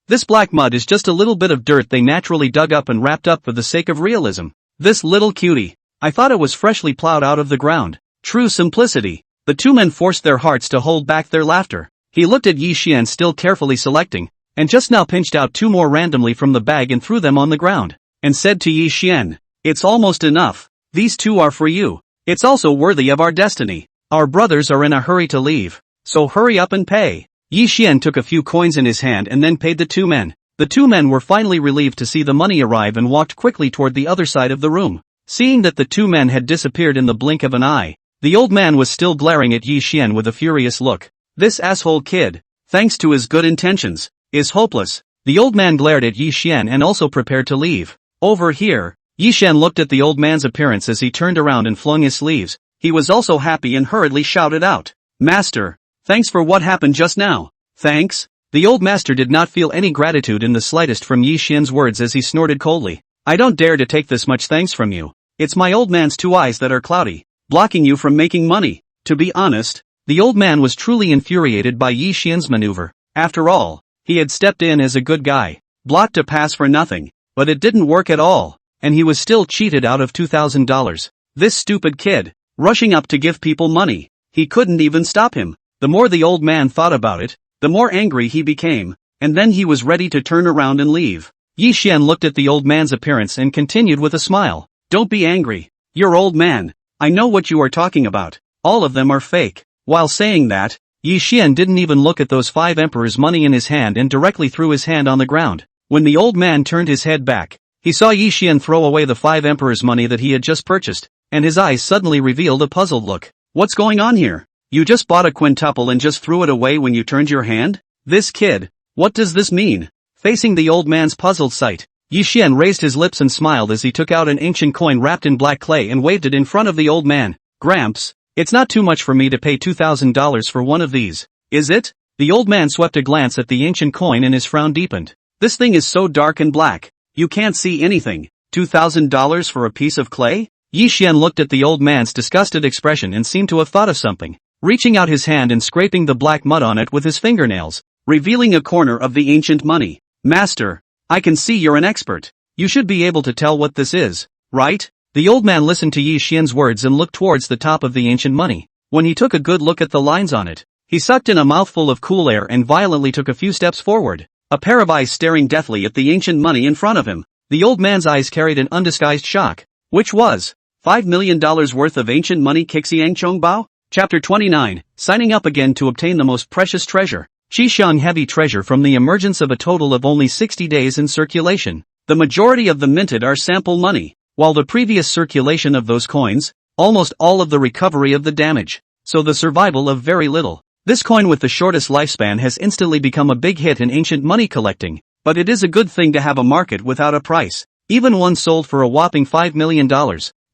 This black mud is just a little bit of dirt they naturally dug up and wrapped up for the sake of realism. This little cutie. I thought it was freshly plowed out of the ground. True simplicity. The two men forced their hearts to hold back their laughter. He looked at Yi Xian still carefully selecting, and just now pinched out 2 more randomly from the bag and threw them on the ground, and said to Yi Xian, "It's almost enough. These 2 are for you. It's also worthy of our destiny. Our brothers are in a hurry to leave, so hurry up and pay." Yi Xian took a few coins in his hand and then paid the 2 men. The 2 men were finally relieved to see the money arrive and walked quickly toward the other side of the room. Seeing that the 2 men had disappeared in the blink of an eye, the old man was still glaring at Yi Xian with a furious look. This asshole kid, thanks to his good intentions, is hopeless. The old man glared at Yi Xian and also prepared to leave. Over here, Yi Xian looked at the old man's appearance as he turned around and flung his sleeves. He was also happy and hurriedly shouted out, "Master, thanks for what happened just now." Thanks? The old master did not feel any gratitude in the slightest from Yi Xian's words as he snorted coldly. "I don't dare to take this much thanks from you. It's my old man's 2 eyes that are cloudy, blocking you from making money." To be honest, the old man was truly infuriated by Yi Xian's maneuver. After all, he had stepped in as a good guy, blocked a pass for nothing, but it didn't work at all, and he was still cheated out of $2,000. This stupid kid, rushing up to give people money, he couldn't even stop him. The more the old man thought about it, the more angry he became, and then he was ready to turn around and leave. Yi Xian looked at the old man's appearance and continued with a smile. "Don't be angry. You're old man. I know what you are talking about. All of them are fake." While saying that, Yi Xian didn't even look at those 5 emperors' money in his hand and directly threw his hand on the ground. When the old man turned his head back, he saw Yi Xian throw away the 5 emperors' money that he had just purchased, and his eyes suddenly revealed a puzzled look. "What's going on here? You just bought a quintuple and just threw it away when you turned your hand? This kid, what does this mean?" Facing the old man's puzzled sight, Yi Xian raised his lips and smiled as he took out an ancient coin wrapped in black clay and waved it in front of the old man. "Gramps, it's not too much for me to pay $2,000 for one of these, is it?" The old man swept a glance at the ancient coin and his frown deepened. "This thing is so dark and black, you can't see anything. $2,000 for a piece of clay?" Yi Xian looked at the old man's disgusted expression and seemed to have thought of something, reaching out his hand and scraping the black mud on it with his fingernails, revealing a corner of the ancient money. "Master, I can see you're an expert. You should be able to tell what this is, right?" The old man listened to Yi Xian's words and looked towards the top of the ancient money. When he took a good look at the lines on it, he sucked in a mouthful of cool air and violently took a few steps forward, a pair of eyes staring deathly at the ancient money in front of him. The old man's eyes carried an undisguised shock. Which was $5 million worth of ancient money. Kixiang Chongbao? Chapter 29, signing up again to obtain the most precious treasure. Qishang heavy treasure from the emergence of a total of only 60 days in circulation. The majority of the minted are sample money, while the previous circulation of those coins, almost all of the recovery of the damage, so the survival of very little. This coin with the shortest lifespan has instantly become a big hit in ancient money collecting, but it is a good thing to have a market without a price. Even one sold for a whopping $5 million,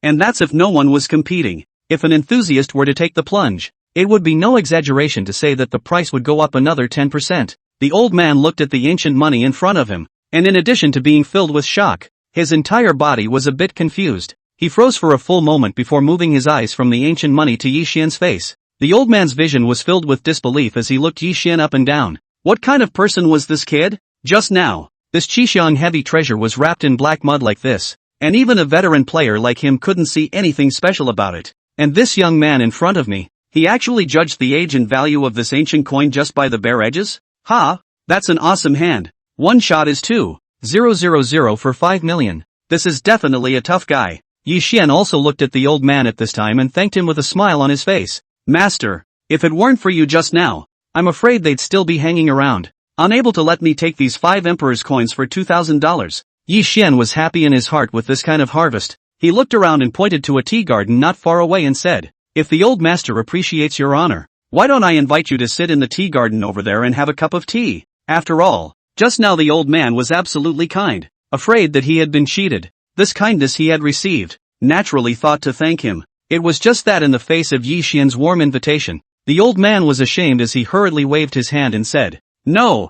and that's if no one was competing. If an enthusiast were to take the plunge, it would be no exaggeration to say that the price would go up another 10%. The old man looked at the ancient money in front of him, and in addition to being filled with shock, his entire body was a bit confused. He froze for a full moment before moving his eyes from the ancient money to Yi Xian's face. The old man's vision was filled with disbelief as he looked Yi Xian up and down. What kind of person was this kid? Just now, this Qishang heavy treasure was wrapped in black mud like this, and even a veteran player like him couldn't see anything special about it. And this young man in front of me, he actually judged the age and value of this ancient coin just by the bare edges? Ha! That's an awesome hand. One shot is 2,000 for 5 million. This is definitely a tough guy. Yi Xian also looked at the old man at this time and thanked him with a smile on his face. Master, if it weren't for you just now, I'm afraid they'd still be hanging around, unable to let me take these 5 emperor's coins for $2,000. Yi Xian was happy in his heart with this kind of harvest. He looked around and pointed to a tea garden not far away and said, if the old master appreciates your honor, why don't I invite you to sit in the tea garden over there and have a cup of tea? After all, just now the old man was absolutely kind, afraid that he had been cheated. This kindness he had received, naturally thought to thank him. It was just that in the face of Yi Xian's warm invitation, the old man was ashamed as he hurriedly waved his hand and said, No,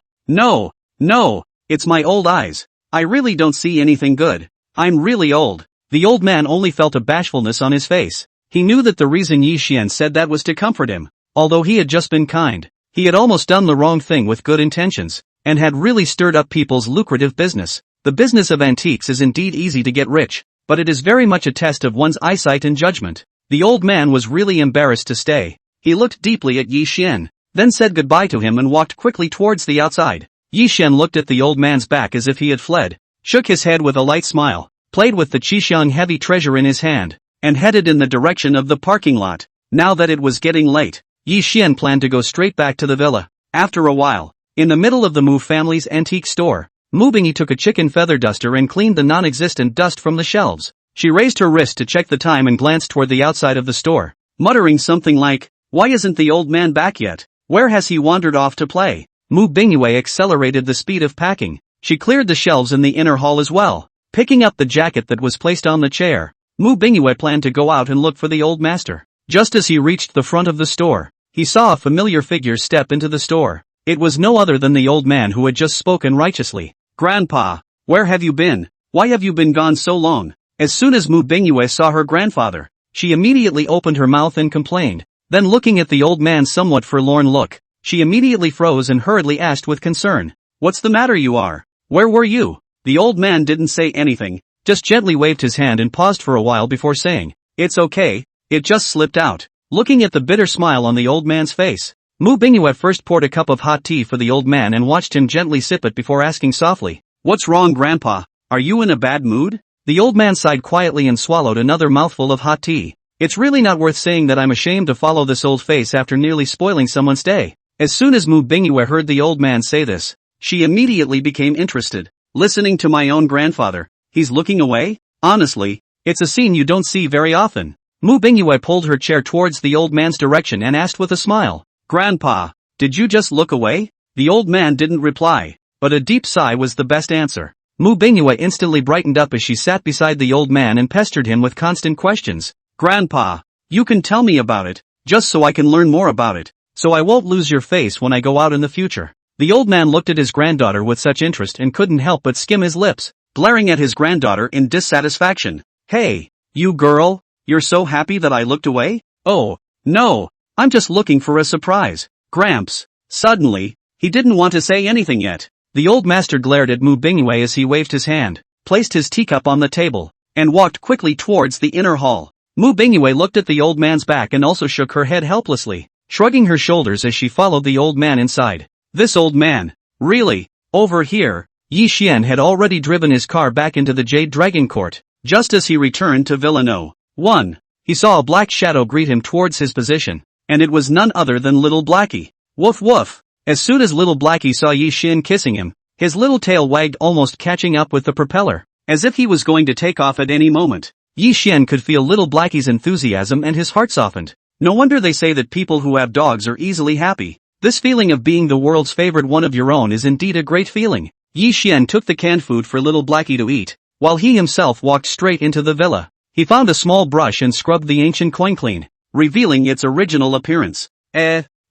it's my old eyes. I really don't see anything good. I'm really old. The old man only felt a bashfulness on his face. He knew that the reason Yi Xian said that was to comfort him. Although he had just been kind, he had almost done the wrong thing with good intentions, and had really stirred up people's lucrative business. The business of antiques is indeed easy to get rich, but it is very much a test of one's eyesight and judgment. The old man was really embarrassed to stay. He looked deeply at Yi Xian, then said goodbye to him and walked quickly towards the outside. Yi Xian looked at the old man's back as if he had fled, shook his head with a light smile, played with the Qishang heavy treasure in his hand, and headed in the direction of the parking lot. Now that it was getting late, Yi Xian planned to go straight back to the villa. After a while, in the middle of the Mu family's antique store, Mu Bingyi took a chicken feather duster and cleaned the non-existent dust from the shelves. She raised her wrist to check the time and glanced toward the outside of the store, muttering something like, why isn't the old man back yet? Where has he wandered off to play? Mu Bingyi accelerated the speed of packing. She cleared the shelves in the inner hall as well. Picking up the jacket that was placed on the chair, Mu Bingyi planned to go out and look for the old master. Just as he reached the front of the store, he saw a familiar figure step into the store. It was no other than the old man who had just spoken righteously. Grandpa, where have you been? Why have you been gone so long? As soon as Mu Bingyi saw her grandfather, she immediately opened her mouth and complained. Then looking at the old man's somewhat forlorn look, she immediately froze and hurriedly asked with concern, what's the matter you are? Where were you? The old man didn't say anything, just gently waved his hand and paused for a while before saying, it's okay, it just slipped out. Looking at the bitter smile on the old man's face, Mu Bingyi first poured a cup of hot tea for the old man and watched him gently sip it before asking softly, what's wrong, Grandpa? Are you in a bad mood? The old man sighed quietly and swallowed another mouthful of hot tea. It's really not worth saying that I'm ashamed to follow this old face after nearly spoiling someone's day. As soon as Mu Bingyi heard the old man say this, she immediately became interested. Listening to my own grandfather, he's looking away? Honestly, it's a scene you don't see very often. Mu Bingyi pulled her chair towards the old man's direction and asked with a smile, Grandpa, did you just look away? The old man didn't reply, but a deep sigh was the best answer. Mu Bingyi instantly brightened up as she sat beside the old man and pestered him with constant questions. Grandpa, you can tell me about it, just so I can learn more about it, so I won't lose your face when I go out in the future. The old man looked at his granddaughter with such interest and couldn't help but skim his lips, glaring at his granddaughter in dissatisfaction. Hey, you girl, you're so happy that I looked away? Oh, no, I'm just looking for a surprise. Gramps. Suddenly, he didn't want to say anything yet. The old master glared at Mu Bingyi as he waved his hand, placed his teacup on the table, and walked quickly towards the inner hall. Mu Bingyi looked at the old man's back and also shook her head helplessly, shrugging her shoulders as she followed the old man inside. This old man, really, over here. Yi Xian had already driven his car back into the Jade Dragon Court. Just as he returned to Villa No. 1, he saw a black shadow greet him towards his position, and it was none other than Little Blackie. Woof woof. As soon as Little Blackie saw Yi Xian kissing him, his little tail wagged, almost catching up with the propeller, as if he was going to take off at any moment. Yi Xian could feel Little Blackie's enthusiasm and his heart softened. No wonder they say that people who have dogs are easily happy. This feeling of being the world's favorite one of your own is indeed a great feeling. Yi Xian took the canned food for little Blackie to eat, while he himself walked straight into the villa. He found a small brush and scrubbed the ancient coin clean, revealing its original appearance.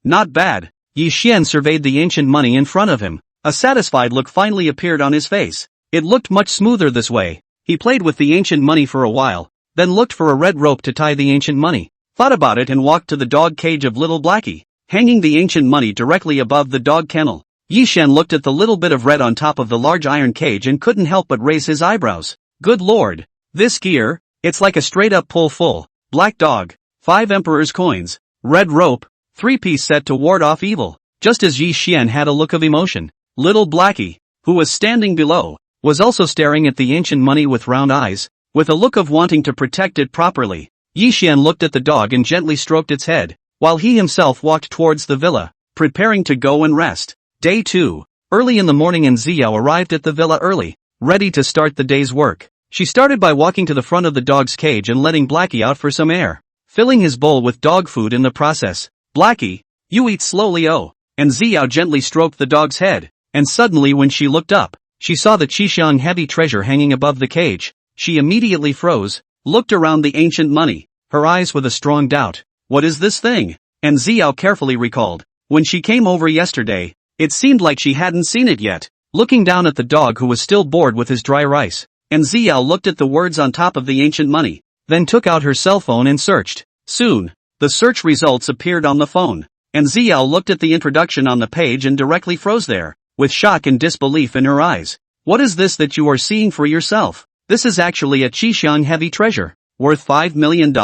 Not bad. Yi Xian surveyed the ancient money in front of him. A satisfied look finally appeared on his face. It looked much smoother this way. He played with the ancient money for a while, then looked for a red rope to tie the ancient money, thought about it and walked to the dog cage of little Blackie, hanging the ancient money directly above the dog kennel. Yi Xian looked at the little bit of red on top of the large iron cage and couldn't help but raise his eyebrows. Good lord. This gear, it's like a straight-up pull full. Black dog, 5 emperor's coins, red rope, 3-piece set to ward off evil. Just as Yi Xian had a look of emotion, little Blackie, who was standing below, was also staring at the ancient money with round eyes, with a look of wanting to protect it properly. Yi Xian looked at the dog and gently stroked its head, while he himself walked towards the villa, preparing to go and rest. Day 2. Early in the morning, and Xiao arrived at the villa early, ready to start the day's work. She started by walking to the front of the dog's cage and letting Blackie out for some air, filling his bowl with dog food in the process. Blackie, you eat slowly, oh. And Xiao gently stroked the dog's head, and suddenly when she looked up, she saw the Qishang heavy treasure hanging above the cage. She immediately froze, looked around the ancient money, her eyes with a strong doubt. What is this thing? And Xiao carefully recalled, when she came over yesterday, it seemed like she hadn't seen it yet. Looking down at the dog who was still bored with his dry rice, and Xiao looked at the words on top of the ancient money, then took out her cell phone and searched. Soon, the search results appeared on the phone, and Xiao looked at the introduction on the page and directly froze there, with shock and disbelief in her eyes. What is this that you are seeing for yourself? This is actually a Qishang heavy treasure, worth $5 million?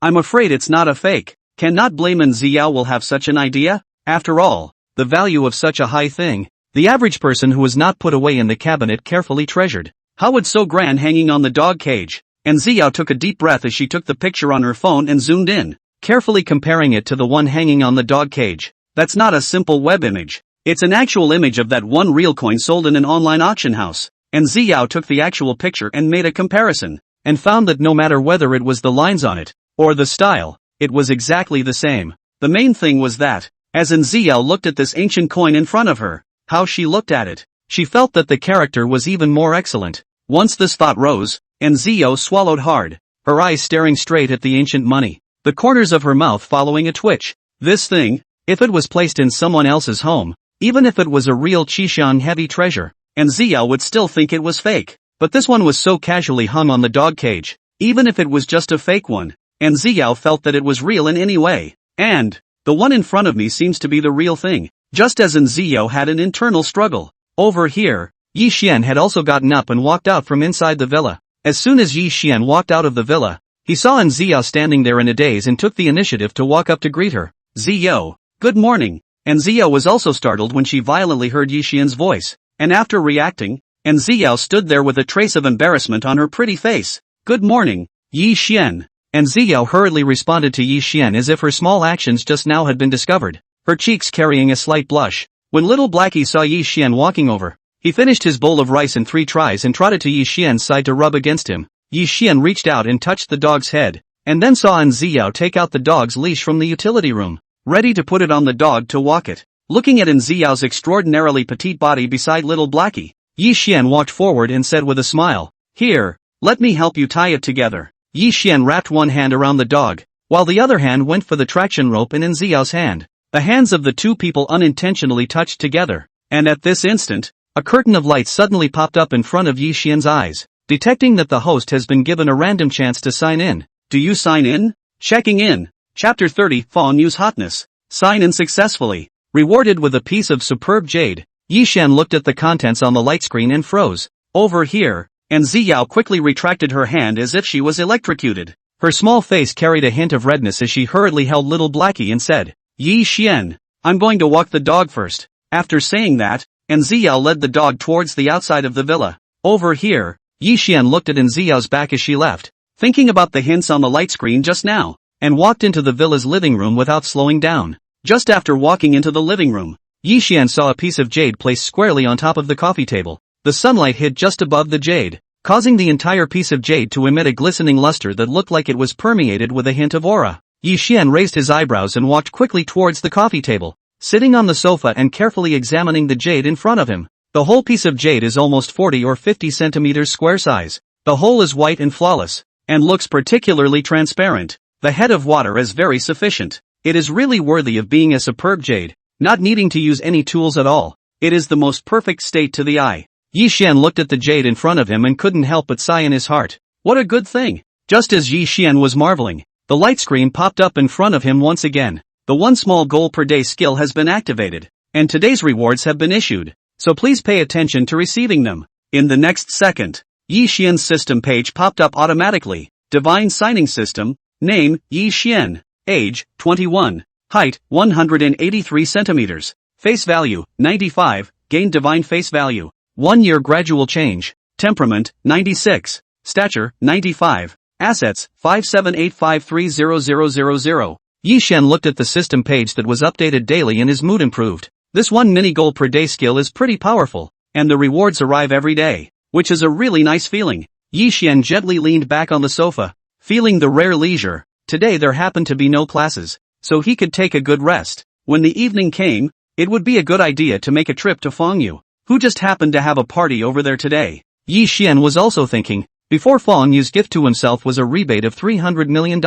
I'm afraid it's not a fake. Cannot blame an Xiao will have such an idea. After all, the value of such a high thing, the average person who was not put away in the cabinet carefully treasured. How would so grand hanging on the dog cage? And Xiao took a deep breath as she took the picture on her phone and zoomed in, carefully comparing it to the one hanging on the dog cage. That's not a simple web image. It's an actual image of that one real coin sold in an online auction house. And Xiao took the actual picture and made a comparison, and found that no matter whether it was the lines on it, or the style, it was exactly the same. The main thing was that, as Xiao looked at this ancient coin in front of her, how she looked at it, she felt that the character was even more excellent. Once this thought rose, Xiao swallowed hard, her eyes staring straight at the ancient money, the corners of her mouth following a twitch. This thing, if it was placed in someone else's home, even if it was a real Qishang heavy treasure, Xiao would still think it was fake. But this one was so casually hung on the dog cage, even if it was just a fake one, Xiao felt that it was real in any way. And the one in front of me seems to be the real thing. Just as Xiao had an internal struggle. Over here, Yi Xian had also gotten up and walked out from inside the villa. As soon as Yi Xian walked out of the villa, he saw Xiao standing there in a daze and took the initiative to walk up to greet her. Xiao, good morning. Xiao was also startled when she violently heard Yi Xian's voice, and after reacting, Xiao stood there with a trace of embarrassment on her pretty face. Good morning, Yi Xian. Xiao hurriedly responded to Yi Xian as if her small actions just now had been discovered, her cheeks carrying a slight blush. When little Blackie saw Yi Xian walking over, he finished his bowl of rice in 3 tries and trotted to Yi Xian's side to rub against him. Yi Xian reached out and touched the dog's head, and then saw Xiao take out the dog's leash from the utility room, ready to put it on the dog to walk it. Looking at Xiao's extraordinarily petite body beside little Blackie, Yi Xian walked forward and said with a smile, "Here, let me help you tie it together." Yi Xian wrapped one hand around the dog, while the other hand went for the traction rope in Xiao's hand. The hands of the two people unintentionally touched together, and at this instant, a curtain of light suddenly popped up in front of Yi Xian's eyes. Detecting that the host has been given a random chance to sign in. Do you sign in? Checking in. Chapter 30, Fall News Hotness. Sign in successfully. Rewarded with a piece of superb jade. Yi Xian looked at the contents on the light screen and froze. Over here, Xiao quickly retracted her hand as if she was electrocuted. Her small face carried a hint of redness as she hurriedly held little Blackie and said, Yi Xian, I'm going to walk the dog first. After saying that, Xiao led the dog towards the outside of the villa. Over here, Yi Xian looked at Xiao's back as she left, thinking about the hints on the light screen just now, and walked into the villa's living room without slowing down. Just after walking into the living room, Yi Xian saw a piece of jade placed squarely on top of the coffee table. The sunlight hid just above the jade, causing the entire piece of jade to emit a glistening luster that looked like it was permeated with a hint of aura. Yi Xian raised his eyebrows and walked quickly towards the coffee table, sitting on the sofa and carefully examining the jade in front of him. The whole piece of jade is almost 40 or 50 centimeters square size. The whole is white and flawless, and looks particularly transparent. The head of water is very sufficient. It is really worthy of being a superb jade, not needing to use any tools at all. It is the most perfect state to the eye. Yi Xian looked at the jade in front of him and couldn't help but sigh in his heart. What a good thing! Just as Yi Xian was marveling, the light screen popped up in front of him once again. The one small goal per day skill has been activated, and today's rewards have been issued, so please pay attention to receiving them. In the next second, Yi Xian's system page popped up automatically. Divine signing system, name, Yi Xian, age, 21, height, 183 centimeters, face value, 95, gain divine face value, 1 year gradual change, temperament, 96, stature, 95, assets, 578530000. Yi Xian looked at the system page that was updated daily and his mood improved. This one mini goal per day skill is pretty powerful, and the rewards arrive every day, which is a really nice feeling. Yi Xian gently leaned back on the sofa, feeling the rare leisure. Today there happened to be no classes, so he could take a good rest. When the evening came, it would be a good idea to make a trip to Fengyu, who just happened to have a party over there today. Yi Xian was also thinking, before Fengyu's gift to himself was a rebate of $300 million.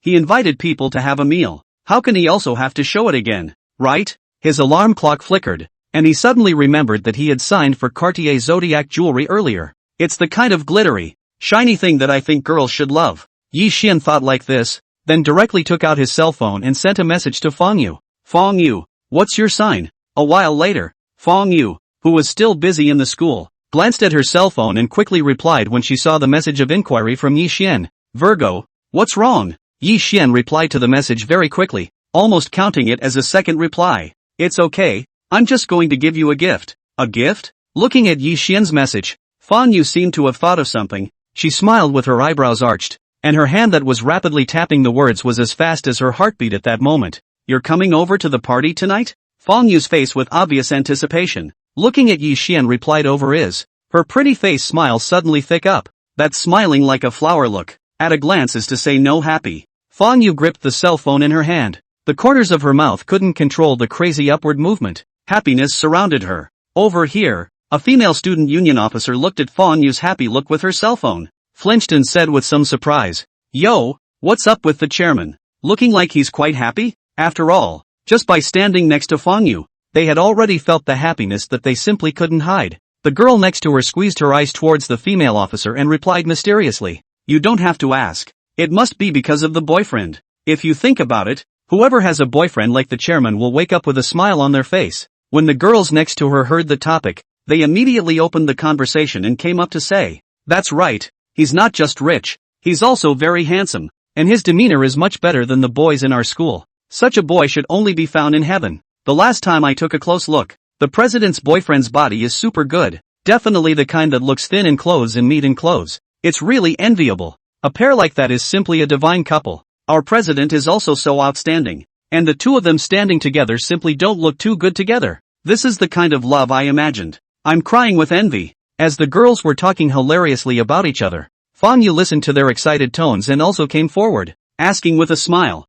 He invited people to have a meal. How can he also have to show it again, right? His alarm clock flickered, and he suddenly remembered that he had signed for Cartier Zodiac jewelry earlier. It's the kind of glittery, shiny thing that I think girls should love. Yi Xian thought like this, then directly took out his cell phone and sent a message to Fengyu. Fengyu, what's your sign? A while later, Fengyu, who was still busy in the school, glanced at her cell phone and quickly replied when she saw the message of inquiry from Yi Xian. Virgo, what's wrong? Yi Xian replied to the message very quickly, almost counting it as a second reply. It's okay, I'm just going to give you a gift. A gift? Looking at Yi Xian's message, Fengyu seemed to have thought of something. She smiled with her eyebrows arched, and her hand that was rapidly tapping the words was as fast as her heartbeat at that moment. You're coming over to the party tonight? Fengyu's face with obvious anticipation, looking at Yi Xian replied over is. Her pretty face smile suddenly thick up. That smiling like a flower look, at a glance is to say no happy. Fengyu gripped the cell phone in her hand. The corners of her mouth couldn't control the crazy upward movement. Happiness surrounded her. Over here, a female student union officer looked at Fengyu's happy look with her cell phone, flinched and said with some surprise, Yo, what's up with the chairman? Looking like he's quite happy? After all, just by standing next to Fengyu, they had already felt the happiness that they simply couldn't hide. The girl next to her squeezed her eyes towards the female officer and replied mysteriously, You don't have to ask. It must be because of the boyfriend. If you think about it, whoever has a boyfriend like the chairman will wake up with a smile on their face. When the girls next to her heard the topic, they immediately opened the conversation and came up to say, That's right, he's not just rich, he's also very handsome, and his demeanor is much better than the boys in our school. Such a boy should only be found in heaven. The last time I took a close look, the president's boyfriend's body is super good. Definitely the kind that looks thin in clothes and meat in clothes. It's really enviable. A pair like that is simply a divine couple. Our president is also so outstanding. And the two of them standing together simply don't look too good together. This is the kind of love I imagined. I'm crying with envy. As the girls were talking hilariously about each other, Fengyu listened to their excited tones and also came forward, asking with a smile,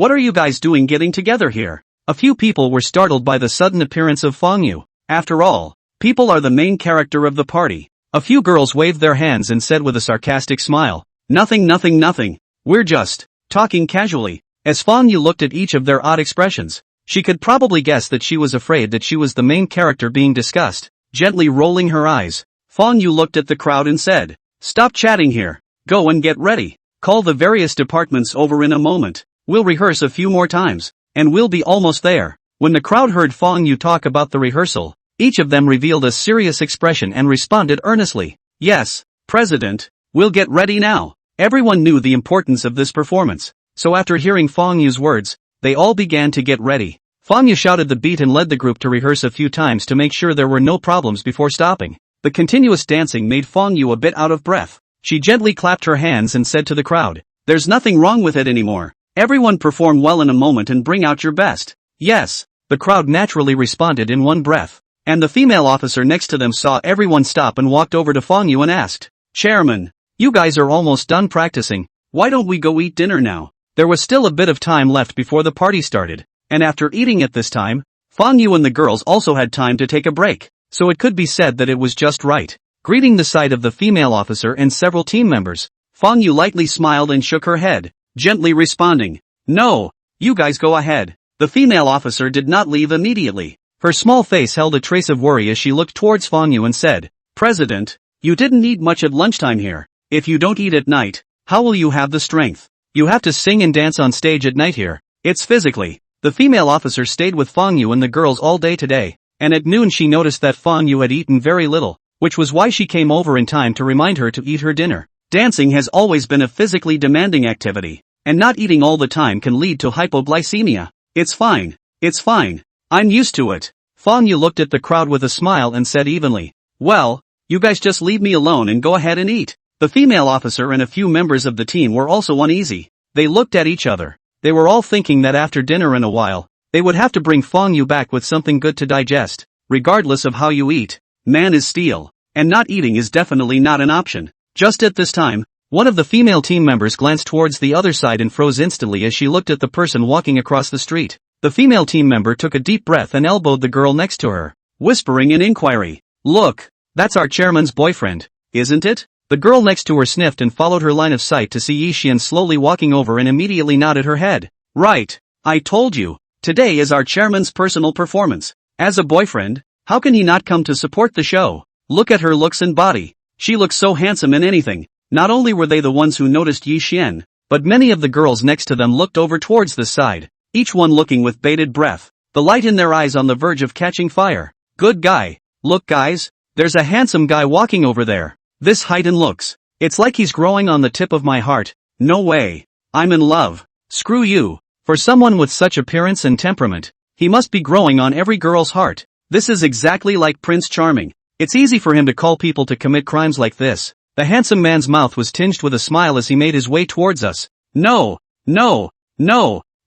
what are you guys doing getting together here? A few people were startled by the sudden appearance of Fengyu. After all, people are the main character of the party. A few girls waved their hands and said with a sarcastic smile, Nothing. We're just talking casually. As Fengyu looked at each of their odd expressions, she could probably guess that she was afraid that she was the main character being discussed. Gently rolling her eyes, Fengyu looked at the crowd and said, Stop chatting here. Go and get ready. Call the various departments over in a moment. We'll rehearse a few more times, and we'll be almost there. When the crowd heard Fengyu talk about the rehearsal, each of them revealed a serious expression and responded earnestly, Yes, President, we'll get ready now. Everyone knew the importance of this performance, so after hearing Fengyu's words, they all began to get ready. Fengyu shouted the beat and led the group to rehearse a few times to make sure there were no problems before stopping. The continuous dancing made Fengyu a bit out of breath. She gently clapped her hands and said to the crowd, There's nothing wrong with it anymore. Everyone perform well in a moment and bring out your best. Yes, the crowd naturally responded in one breath. And the female officer next to them saw everyone stop and walked over to Fengyu and asked, Chairman, you guys are almost done practicing. Why don't we go eat dinner now? There was still a bit of time left before the party started, and after eating at this time, Fang Yu and the girls also had time to take a break, so it could be said that it was just right. Greeting the sight of the female officer and several team members, Fang Yu lightly smiled and shook her head, gently responding, "No, you guys go ahead." The female officer did not leave immediately. Her small face held a trace of worry as she looked towards Fang Yu and said, "President, you didn't eat much at lunchtime here. If you don't eat at night, how will you have the strength? You have to sing and dance on stage at night here. It's physically." The female officer stayed with Fang Yu and the girls all day today, and at noon she noticed that Fang Yu had eaten very little, which was why she came over in time to remind her to eat her dinner. Dancing has always been a physically demanding activity, and not eating all the time can lead to hypoglycemia. It's fine. It's fine. I'm used to it. Fang Yu looked at the crowd with a smile and said evenly, "Well, you guys just leave me alone and go ahead and eat." The female officer and a few members of the team were also uneasy. They looked at each other. They were all thinking that after dinner in a while, they would have to bring Fang Yu back with something good to digest. Regardless of how you eat, man is steel, and not eating is definitely not an option. Just at this time, one of the female team members glanced towards the other side and froze instantly as she looked at the person walking across the street. The female team member took a deep breath and elbowed the girl next to her, whispering in inquiry, "Look, that's our chairman's boyfriend, isn't it?" The girl next to her sniffed and followed her line of sight to see Yi Xian slowly walking over and immediately nodded her head. "Right, I told you, today is our chairman's personal performance. As a boyfriend, how can he not come to support the show? Look at her looks and body. She looks so handsome in anything." Not only were they the ones who noticed Yi Xian, but many of the girls next to them looked over towards the side, each one looking with bated breath, the light in their eyes on the verge of catching fire. "Good guy. Look guys, there's a handsome guy walking over there. This height and looks. It's like he's growing on the tip of my heart. No way. I'm in love. Screw you. For someone with such appearance and temperament, he must be growing on every girl's heart. This is exactly like Prince Charming. It's easy for him to call people to commit crimes like this." The handsome man's mouth was tinged with a smile as he made his way towards us. No.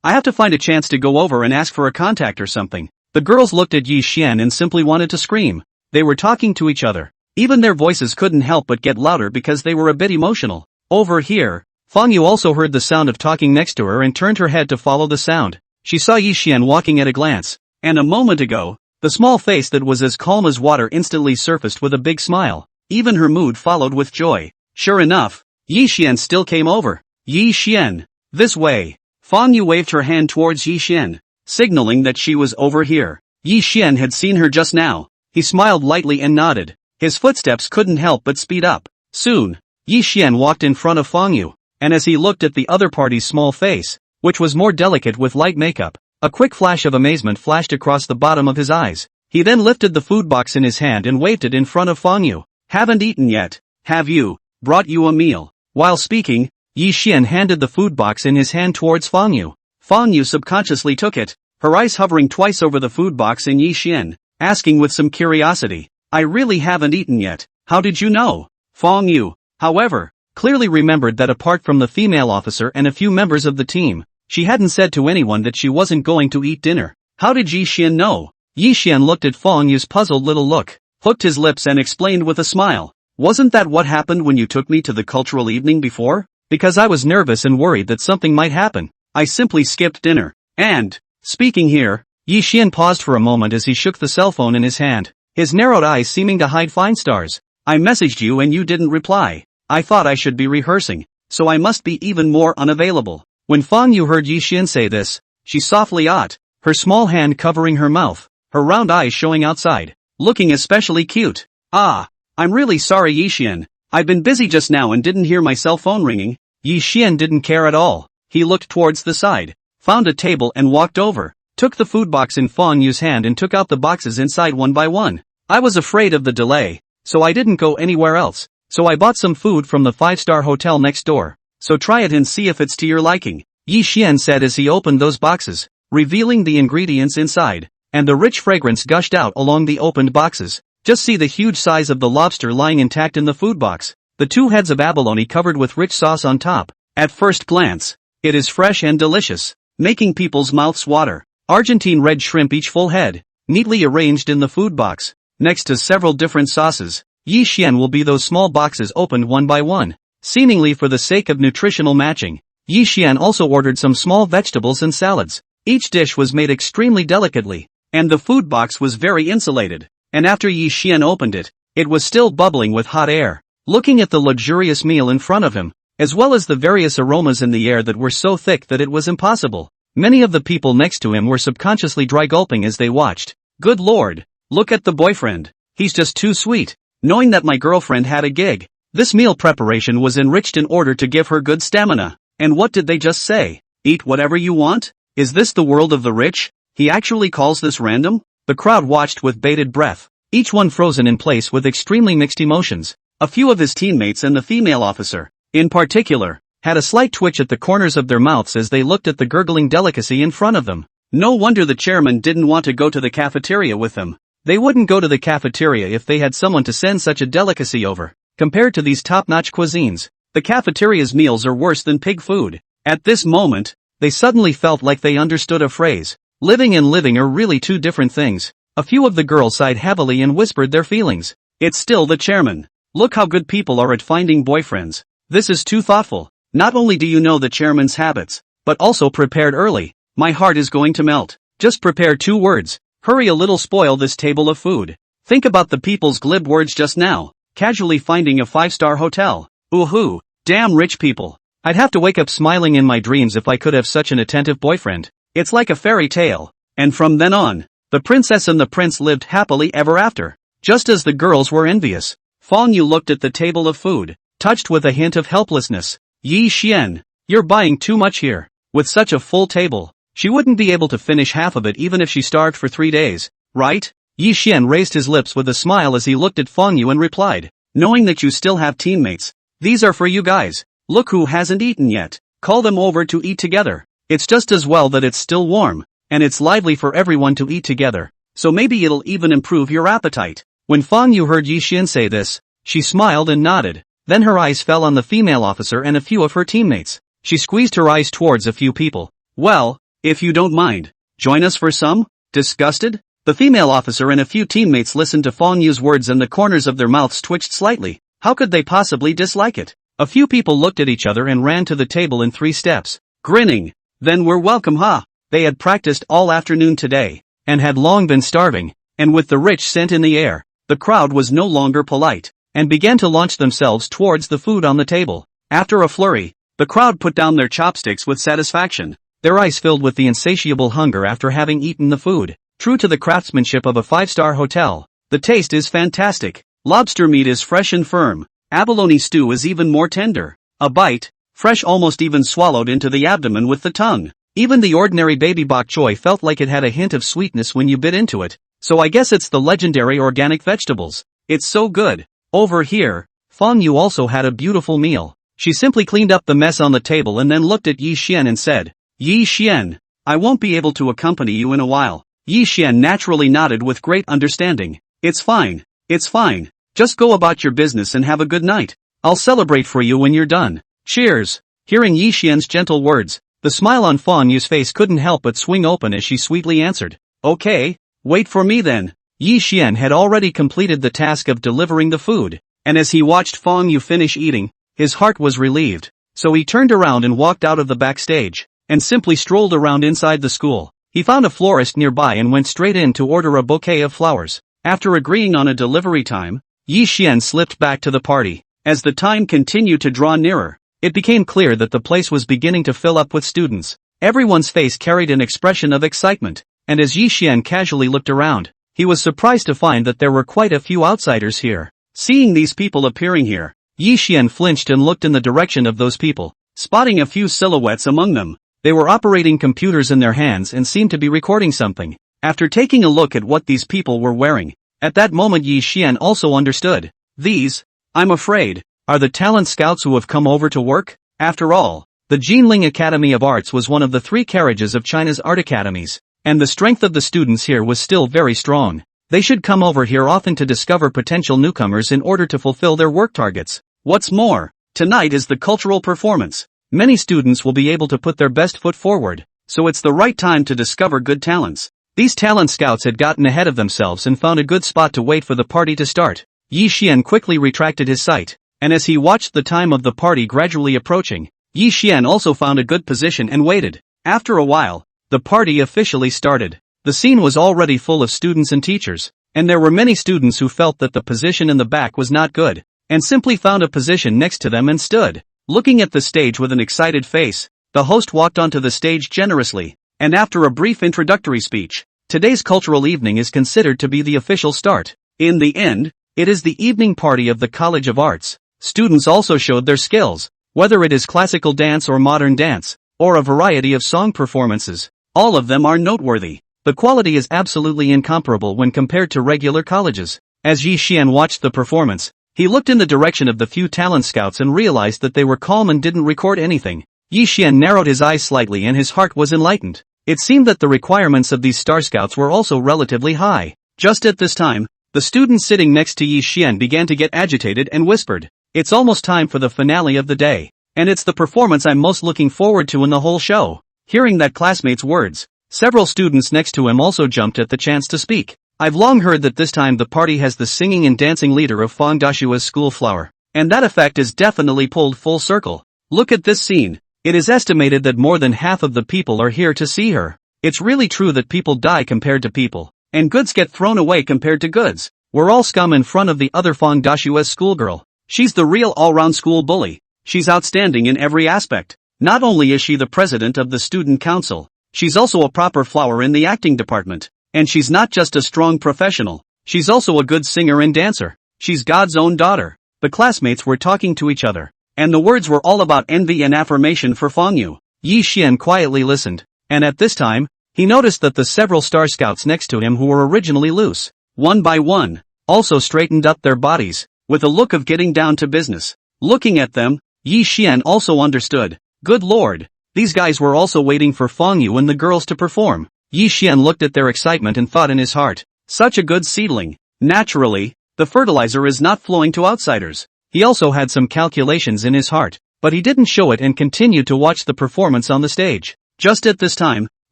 I have to find a chance to go over and ask for a contact or something." The girls looked at Yi Xian and simply wanted to scream. They were talking to each other. Even their voices couldn't help but get louder because they were a bit emotional. Over here, Fang Yu also heard the sound of talking next to her and turned her head to follow the sound. She saw Yi Xian walking at a glance, and a moment ago, the small face that was as calm as water instantly surfaced with a big smile. Even her mood followed with joy. Sure enough, Yi Xian still came over. "Yi Xian, this way." Fang Yu waved her hand towards Yi Xian, signaling that she was over here. Yi Xian had seen her just now. He smiled lightly and nodded. His footsteps couldn't help but speed up. Soon, Yi Xian walked in front of Fang Yu, and as he looked at the other party's small face, which was more delicate with light makeup, a quick flash of amazement flashed across the bottom of his eyes. He then lifted the food box in his hand and waved it in front of Fang Yu. "Haven't eaten yet, have you? Brought you a meal." While speaking, Yi Xian handed the food box in his hand towards Fang Yu. Fang Yu subconsciously took it, her eyes hovering twice over the food box in Yi Xian, asking with some curiosity, "I really haven't eaten yet. How did you know?" Fang Yu, however, clearly remembered that apart from the female officer and a few members of the team, she hadn't said to anyone that she wasn't going to eat dinner. How did Yi Xian know? Yi Xian looked at Fang Yu's puzzled little look, hooked his lips and explained with a smile, "Wasn't that what happened when you took me to the cultural evening before? Because I was nervous and worried that something might happen, I simply skipped dinner." And, speaking here, Yi Xian paused for a moment as he shook the cell phone in his hand, his narrowed eyes seeming to hide fine stars. "I messaged you and you didn't reply. I thought I should be rehearsing, so I must be even more unavailable." When Fang Yu heard Yi Xian say this, she softly ought, her small hand covering her mouth, her round eyes showing outside, looking especially cute. "Ah, I'm really sorry Yi Xian, I've been busy just now and didn't hear my cell phone ringing." Yi Xian didn't care at all. He looked towards the side, found a table and walked over, took the food box in Fang Yu's hand and took out the boxes inside one by one. "I was afraid of the delay, so I didn't go anywhere else. So I bought some food from the 5-star hotel next door. So try it and see if it's to your liking," Yi Xian said as he opened those boxes, revealing the ingredients inside, and the rich fragrance gushed out along the opened boxes. Just see the huge size of the lobster lying intact in the food box, the 2 heads of abalone covered with rich sauce on top. At first glance, it is fresh and delicious, making people's mouths water. Argentine red shrimp each full head, neatly arranged in the food box, next to several different sauces. Yi Xian will be those small boxes opened one by one, seemingly for the sake of nutritional matching. Yi Xian also ordered some small vegetables and salads. Each dish was made extremely delicately, and the food box was very insulated. And after Yi Xian opened it, it was still bubbling with hot air. Looking at the luxurious meal in front of him, as well as the various aromas in the air that were so thick that it was impossible, many of the people next to him were subconsciously dry gulping as they watched. Good lord, look at the boyfriend. He's just too sweet. Knowing that my girlfriend had a gig, this meal preparation was enriched in order to give her good stamina. And what did they just say? Eat whatever you want? Is this the world of the rich? He actually calls this random? The crowd watched with bated breath, each one frozen in place with extremely mixed emotions. A few of his teammates and the female officer, in particular, had a slight twitch at the corners of their mouths as they looked at the gurgling delicacy in front of them. No wonder the chairman didn't want to go to the cafeteria with them. They wouldn't go to the cafeteria if they had someone to send such a delicacy over. Compared to these top-notch cuisines, the cafeteria's meals are worse than pig food. At this moment, they suddenly felt like they understood a phrase. Living and living are really two different things. A few of the girls sighed heavily and whispered their feelings. It's still the chairman. Look how good people are at finding boyfriends. This is too thoughtful. Not only do you know the chairman's habits, but also prepared early. My heart is going to melt. Just prepare 2 words. Hurry a little, spoil this table of food. Think about the people's glib words just now. Casually finding a 5-star hotel. Ooh-hoo, damn rich people. I'd have to wake up smiling in my dreams if I could have such an attentive boyfriend. It's like a fairy tale. And from then on, the princess and the prince lived happily ever after. Just as the girls were envious, Fong Yu looked at the table of food, touched with a hint of helplessness. Yi Xian, you're buying too much here. With such a full table, she wouldn't be able to finish half of it even if she starved for 3 days, right? Yi Xian raised his lips with a smile as he looked at Fong Yu and replied, knowing that you still have teammates. These are for you guys. Look who hasn't eaten yet. Call them over to eat together. It's just as well that it's still warm, and it's lively for everyone to eat together, so maybe it'll even improve your appetite. When Fong Yu heard Yi Xian say this, she smiled and nodded. Then her eyes fell on the female officer and a few of her teammates. She squeezed her eyes towards a few people. Well, if you don't mind, join us for some? Disgusted? The female officer and a few teammates listened to Fong Yu's words and the corners of their mouths twitched slightly. How could they possibly dislike it? A few people looked at each other and ran to the table in 3 steps, grinning. Then we're welcome, huh? They had practiced all afternoon today, and had long been starving, and with the rich scent in the air, the crowd was no longer polite, and began to launch themselves towards the food on the table. After a flurry, the crowd put down their chopsticks with satisfaction, their eyes filled with the insatiable hunger after having eaten the food. True to the craftsmanship of a 5-star hotel, the taste is fantastic. Lobster meat is fresh and firm. Abalone stew is even more tender. A bite, fresh, almost even swallowed into the abdomen with the tongue. Even the ordinary baby bok choy felt like it had a hint of sweetness when you bit into it. So I guess it's the legendary organic vegetables. It's so good. Over here, Fong Yu also had a beautiful meal. She simply cleaned up the mess on the table and then looked at Yi Xian and said, Yi Xian, I won't be able to accompany you in a while. Yi Xian naturally nodded with great understanding. It's fine. It's fine. Just go about your business and have a good night. I'll celebrate for you when you're done. Cheers. Hearing Yi Xian's gentle words, the smile on Fong Yu's face couldn't help but swing open as she sweetly answered, okay, wait for me then. Yi Xian had already completed the task of delivering the food, and as he watched Fong Yu finish eating, his heart was relieved. So he turned around and walked out of the backstage, and simply strolled around inside the school. He found a florist nearby and went straight in to order a bouquet of flowers. After agreeing on a delivery time, Yi Xian slipped back to the party. As the time continued to draw nearer, it became clear that the place was beginning to fill up with students. Everyone's face carried an expression of excitement, and as Yi Xian casually looked around, he was surprised to find that there were quite a few outsiders here. Seeing these people appearing here, Yi Xian flinched and looked in the direction of those people, spotting a few silhouettes among them. They were operating computers in their hands and seemed to be recording something. After taking a look at what these people were wearing, at that moment Yi Xian also understood. These, I'm afraid, are the talent scouts who have come over to work? After all, the Jinling Academy of Arts was one of the 3 carriages of China's art academies, and the strength of the students here was still very strong. They should come over here often to discover potential newcomers in order to fulfill their work targets. What's more, tonight is the cultural performance. Many students will be able to put their best foot forward, so it's the right time to discover good talents. These talent scouts had gotten ahead of themselves and found a good spot to wait for the party to start. Yi Xian quickly retracted his sight, and as he watched the time of the party gradually approaching, Yi Xian also found a good position and waited. After a while, the party officially started. The scene was already full of students and teachers, and there were many students who felt that the position in the back was not good, and simply found a position next to them and stood, looking at the stage with an excited face. The host walked onto the stage generously, and after a brief introductory speech, today's cultural evening is considered to be the official start. In the end, it is the evening party of the College of Arts. Students also showed their skills, whether it is classical dance or modern dance, or a variety of song performances. All of them are noteworthy. The quality is absolutely incomparable when compared to regular colleges. As Yi Xian watched the performance, he looked in the direction of the few talent scouts and realized that they were calm and didn't record anything. Yi Xian narrowed his eyes slightly and his heart was enlightened. It seemed that the requirements of these star scouts were also relatively high. Just at this time, the student sitting next to Yi Xian began to get agitated and whispered, "It's almost time for the finale of the day, and it's the performance I'm most looking forward to in the whole show." Hearing that classmate's words, several students next to him also jumped at the chance to speak. "I've long heard that this time the party has the singing and dancing leader of Fang Dashua's school flower, and that effect is definitely pulled full circle. Look at this scene. It is estimated that more than half of the people are here to see her. It's really true that people die compared to people, and goods get thrown away compared to goods. We're all scum in front of the other Fang Dashua's schoolgirl. She's the real all-round school bully. She's outstanding in every aspect. Not only is she the president of the student council, she's also a proper flower in the acting department. And she's not just a strong professional, she's also a good singer and dancer. She's God's own daughter." The classmates were talking to each other, and the words were all about envy and affirmation for Fang Yu. Yi Xian quietly listened, and at this time, he noticed that the several star scouts next to him who were originally loose, one by one, also straightened up their bodies, with a look of getting down to business. Looking at them, Yi Xian also understood. Good lord, these guys were also waiting for Fang Yu and the girls to perform. Yi Xian looked at their excitement and thought in his heart, such a good seedling. Naturally, the fertilizer is not flowing to outsiders. He also had some calculations in his heart, but he didn't show it and continued to watch the performance on the stage. Just at this time,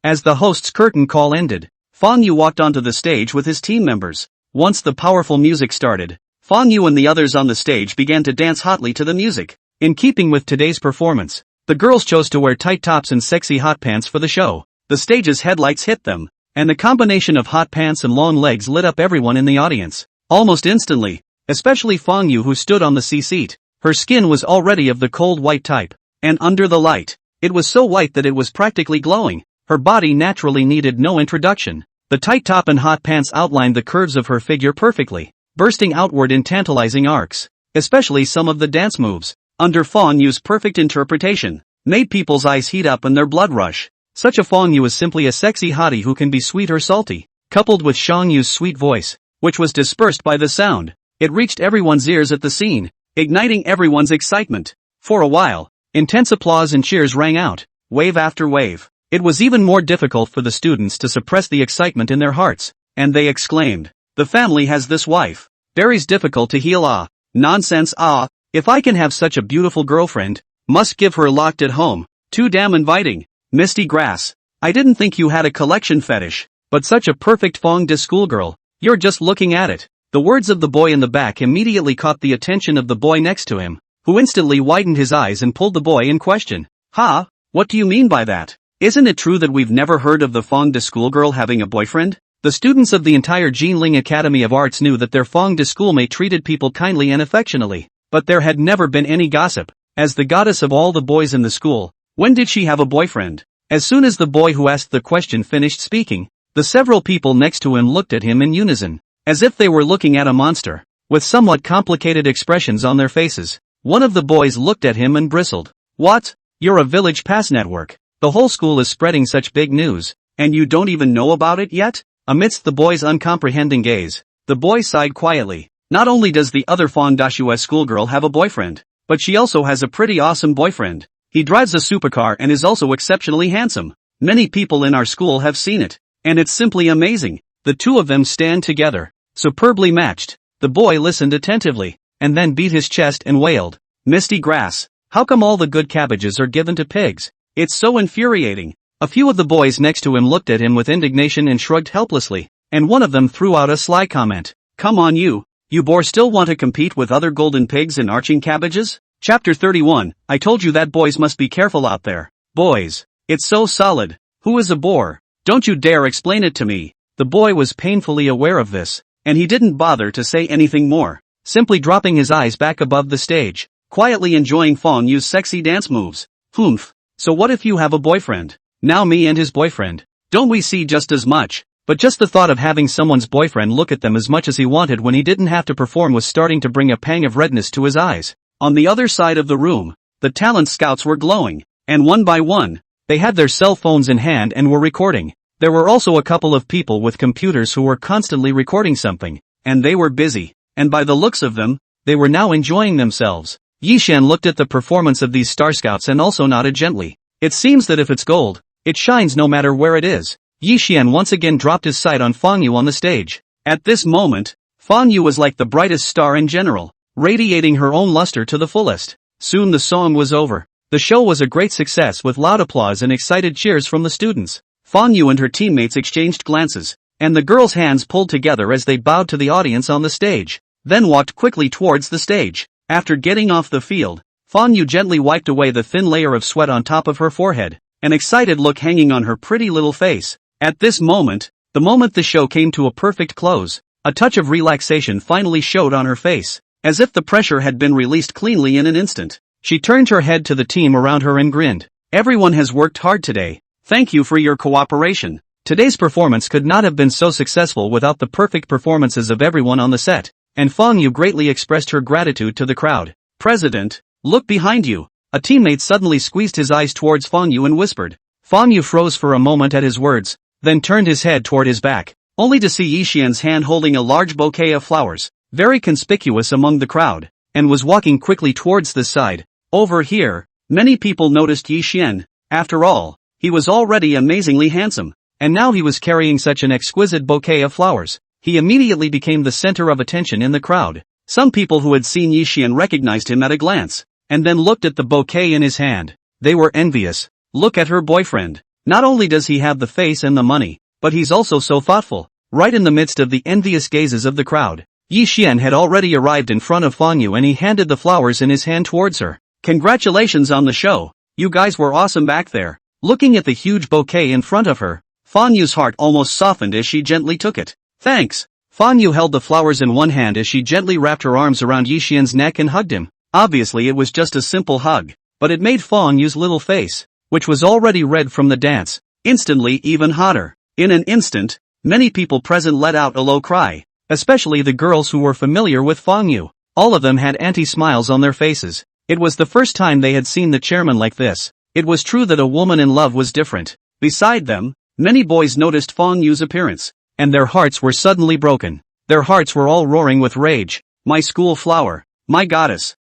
as the host's curtain call ended, Fang Yu walked onto the stage with his team members. Once the powerful music started, Fang Yu and the others on the stage began to dance hotly to the music. In keeping with today's performance, the girls chose to wear tight tops and sexy hot pants for the show. The stage's headlights hit them, and the combination of hot pants and long legs lit up everyone in the audience. Almost instantly, especially Fang Yu who stood on the C-seat. Her skin was already of the cold white type, and under the light, it was so white that it was practically glowing. Her body naturally needed no introduction. The tight top and hot pants outlined the curves of her figure perfectly, bursting outward in tantalizing arcs. Especially some of the dance moves, under Fang Yu's perfect interpretation, made people's eyes heat up and their blood rush. Such a Fang Yu is simply a sexy hottie who can be sweet or salty. Coupled with Shang Yu's sweet voice, which was dispersed by the sound, it reached everyone's ears at the scene, igniting everyone's excitement. For a while, intense applause and cheers rang out, wave after wave. It was even more difficult for the students to suppress the excitement in their hearts, and they exclaimed, "The family has this wife. Berry's difficult to heal. Ah, nonsense. Ah, if I can have such a beautiful girlfriend, must give her locked at home. Too damn inviting. Misty grass. I didn't think you had a collection fetish, but such a perfect Fang de schoolgirl, you're just looking at it." The words of the boy in the back immediately caught the attention of the boy next to him, who instantly widened his eyes and pulled the boy in question. "Ha, what do you mean by that? Isn't it true that we've never heard of the Fang de schoolgirl having a boyfriend?" The students of the entire Jinling Academy of Arts knew that their Fang de schoolmate treated people kindly and affectionately, but there had never been any gossip. As the goddess of all the boys in the school, when did she have a boyfriend? As soon as the boy who asked the question finished speaking, the several people next to him looked at him in unison, as if they were looking at a monster, with somewhat complicated expressions on their faces. One of the boys looked at him and bristled. "What? You're a village pass network. The whole school is spreading such big news, and you don't even know about it yet?" Amidst the boy's uncomprehending gaze, the boy sighed quietly. Not only does the other Fang Dashua schoolgirl have a boyfriend, but she also has a pretty awesome boyfriend. He drives a supercar and is also exceptionally handsome. Many people in our school have seen it, and it's simply amazing. The two of them stand together, superbly matched. The boy listened attentively, and then beat his chest and wailed, "Misty grass, how come all the good cabbages are given to pigs? It's so infuriating." A few of the boys next to him looked at him with indignation and shrugged helplessly, and one of them threw out a sly comment. "Come on you boar still want to compete with other golden pigs and arching cabbages? Chapter 31, I told you that boys must be careful out there. Boys. It's so solid. Who is a bore? Don't you dare explain it to me. The boy was painfully aware of this, and he didn't bother to say anything more, simply dropping his eyes back above the stage, quietly enjoying Fong Yu's sexy dance moves. Humph. So what if you have a boyfriend? Now me and his boyfriend. Don't we see just as much? But just the thought of having someone's boyfriend look at them as much as he wanted when he didn't have to perform was starting to bring a pang of redness to his eyes. On the other side of the room, the talent scouts were glowing, and one by one, they had their cell phones in hand and were recording. There were also a couple of people with computers who were constantly recording something, and they were busy, and by the looks of them, they were now enjoying themselves. Yishan looked at the performance of these star scouts and also nodded gently. It seems that if it's gold, it shines no matter where it is. Yishan once again dropped his sight on Fong Yu on the stage. At this moment, Fong Yu was like the brightest star in general, radiating her own luster to the fullest. Soon the song was over. The show was a great success with loud applause and excited cheers from the students. Fong Yu and her teammates exchanged glances, and the girls' hands pulled together as they bowed to the audience on the stage, then walked quickly towards the stage. After getting off the field, Fong Yu gently wiped away the thin layer of sweat on top of her forehead, an excited look hanging on her pretty little face. At this moment, the moment the show came to a perfect close, a touch of relaxation finally showed on her face, as if the pressure had been released cleanly in an instant. She turned her head to the team around her and grinned. Everyone has worked hard today. Thank you for your cooperation. Today's performance could not have been so successful without the perfect performances of everyone on the set, and Fong Yu greatly expressed her gratitude to the crowd. President, look behind you. A teammate suddenly squeezed his eyes towards Fong Yu and whispered. Fong Yu froze for a moment at his words, then turned his head toward his back, only to see Yishan's hand holding a large bouquet of flowers, very conspicuous among the crowd, and was walking quickly towards this side. Over here, many people noticed Yishan. After all, he was already amazingly handsome, and now he was carrying such an exquisite bouquet of flowers. He immediately became the center of attention in the crowd. Some people who had seen Yishan recognized him at a glance, and then looked at the bouquet in his hand. They were envious. Look at her boyfriend. Not only does he have the face and the money, but he's also so thoughtful. Right in the midst of the envious gazes of the crowd, Yishan had already arrived in front of Fong Yu and he handed the flowers in his hand towards her. Congratulations on the show. You guys were awesome back there. Looking at the huge bouquet in front of her, Fong Yu's heart almost softened as she gently took it. Thanks. Fong Yu held the flowers in one hand as she gently wrapped her arms around Yishan's neck and hugged him. Obviously it was just a simple hug, but it made Fong Yu's little face, which was already red from the dance, instantly even hotter. In an instant, many people present let out a low cry, especially the girls who were familiar with Fong Yu. All of them had anti-smiles on their faces. It was the first time they had seen the chairman like this. It was true that a woman in love was different. Beside them, many boys noticed Fong Yu's appearance, and their hearts were suddenly broken. Their hearts were all roaring with rage. My school flower, my goddess,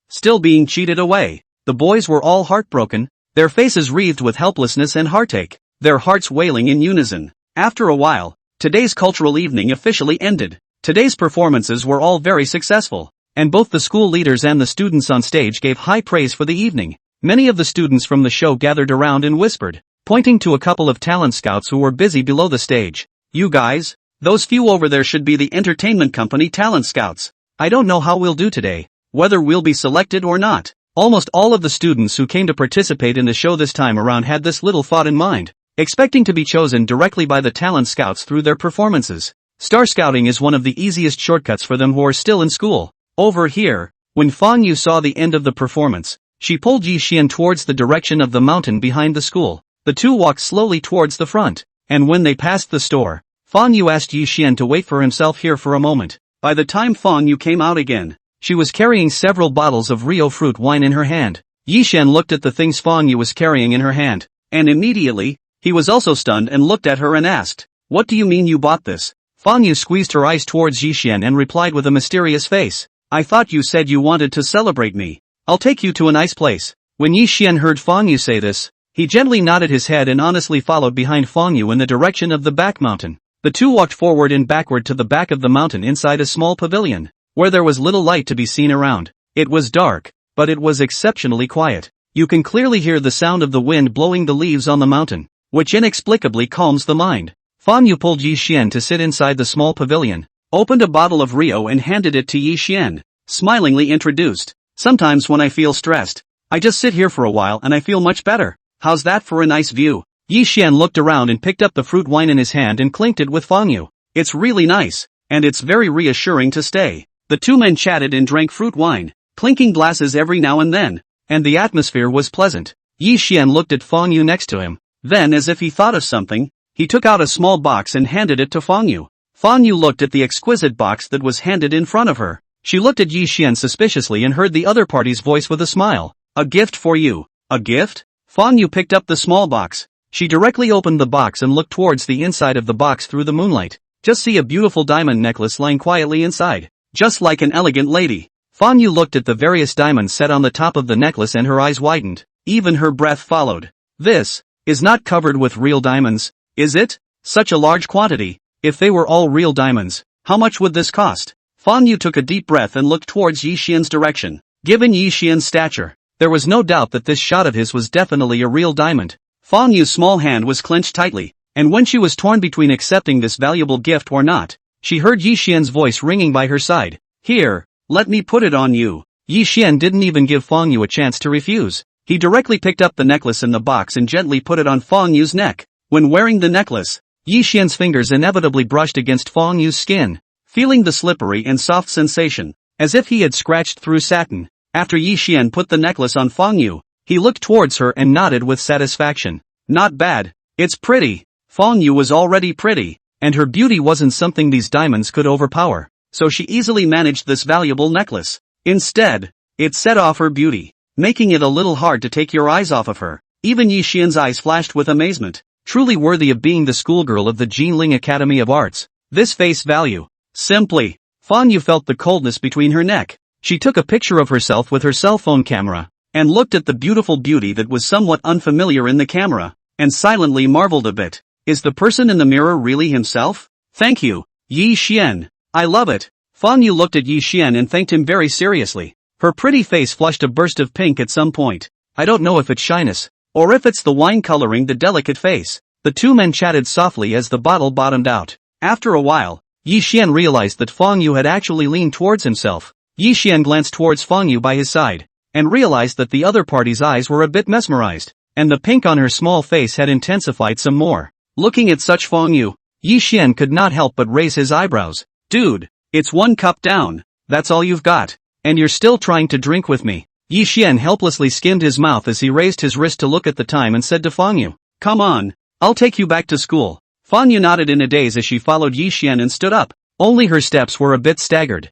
still being cheated away. The boys were all heartbroken, their faces wreathed with helplessness and heartache, their hearts wailing in unison. After a while, today's cultural evening officially ended. Today's performances were all very successful, and both the school leaders and the students on stage gave high praise for the evening. Many of the students from the show gathered around and whispered, pointing to a couple of talent scouts who were busy below the stage. You guys, those few over there should be the entertainment company talent scouts. I don't know how we'll do today, whether we'll be selected or not. Almost all of the students who came to participate in the show this time around had this little thought in mind, expecting to be chosen directly by the talent scouts through their performances. Star scouting is one of the easiest shortcuts for them who are still in school. Over here, when Fong Yu saw the end of the performance, she pulled Yishan towards the direction of the mountain behind the school. The two walked slowly towards the front, and when they passed the store, Fong Yu asked Yishan to wait for himself here for a moment. By the time Fong Yu came out again, she was carrying several bottles of Rio fruit wine in her hand. Yishan looked at the things Fong Yu was carrying in her hand, and immediately, he was also stunned and looked at her and asked, "What do you mean you bought this?" Fong Yu squeezed her eyes towards Yishan and replied with a mysterious face, "I thought you said you wanted to celebrate me. I'll take you to a nice place." When Yishan heard Fong Yu say this, he gently nodded his head and honestly followed behind Fong Yu in the direction of the back mountain. The two walked forward and backward to the back of the mountain inside a small pavilion, where there was little light to be seen around. It was dark, but it was exceptionally quiet. You can clearly hear the sound of the wind blowing the leaves on the mountain, which inexplicably calms the mind. Fong Yu pulled Yishan to sit inside the small pavilion, opened a bottle of Rio and handed it to Yishan, smilingly introduced, Sometimes when I feel stressed, I just sit here for a while and I feel much better. How's that for a nice view? Yi Xian looked around and picked up the fruit wine in his hand and clinked it with Fang Yu. It's really nice, and it's very reassuring to stay. The two men chatted and drank fruit wine, clinking glasses every now and then, and the atmosphere was pleasant. Yi Xian looked at Fang Yu next to him. Then, as if he thought of something, he took out a small box and handed it to Fang Yu. Fang Yu looked at the exquisite box that was handed in front of her. She looked at Yi Xian suspiciously and heard the other party's voice with a smile. A gift for you. A gift? Fang Yu picked up the small box. She directly opened the box and looked towards the inside of the box through the moonlight. Just see a beautiful diamond necklace lying quietly inside. Just like an elegant lady. Fang Yu looked at the various diamonds set on the top of the necklace and her eyes widened. Even her breath followed. This is not covered with real diamonds, is it? Such a large quantity. If they were all real diamonds, how much would this cost? Fang Yu took a deep breath and looked towards Yi Xian's direction. Given Yi Xian's stature, there was no doubt that this shot of his was definitely a real diamond. Fang Yu's small hand was clenched tightly, and when she was torn between accepting this valuable gift or not, she heard Yi Xian's voice ringing by her side. Here, let me put it on you. Yi Xian didn't even give Fang Yu a chance to refuse. He directly picked up the necklace in the box and gently put it on Fang Yu's neck. When wearing the necklace, Yi Xian's fingers inevitably brushed against Fang Yu's skin, feeling the slippery and soft sensation, as if he had scratched through satin. After Yi Xian put the necklace on Fang Yu, he looked towards her and nodded with satisfaction. Not bad. It's pretty. Fang Yu was already pretty, and her beauty wasn't something these diamonds could overpower, so she easily managed this valuable necklace. Instead, it set off her beauty, making it a little hard to take your eyes off of her. Even Yi Xian's eyes flashed with amazement. Truly worthy of being the schoolgirl of the Jinling Academy of Arts. This face value. Simply. Fang Yu felt the coldness between her neck. She took a picture of herself with her cell phone camera, and looked at the beautiful beauty that was somewhat unfamiliar in the camera, and silently marveled a bit. Is the person in the mirror really himself? Thank you, Yi Xian. I love it. Fang Yu looked at Yi Xian and thanked him very seriously. Her pretty face flushed a burst of pink at some point. I don't know if it's shyness, or if it's the wine coloring the delicate face. The two men chatted softly as the bottle bottomed out. After a while, Yi Xian realized that Fang Yu had actually leaned towards himself. Yi Xian glanced towards Fang Yu by his side, and realized that the other party's eyes were a bit mesmerized, and the pink on her small face had intensified some more. Looking at such Fang Yu, Yi Xian could not help but raise his eyebrows. Dude, it's 1 cup down, that's all you've got, and you're still trying to drink with me. Yi Xian helplessly skimmed his mouth as he raised his wrist to look at the time and said to Fang Yu, come on, I'll take you back to school. Fang Yu nodded in a daze as she followed Yi Xian and stood up. Only her steps were a bit staggered.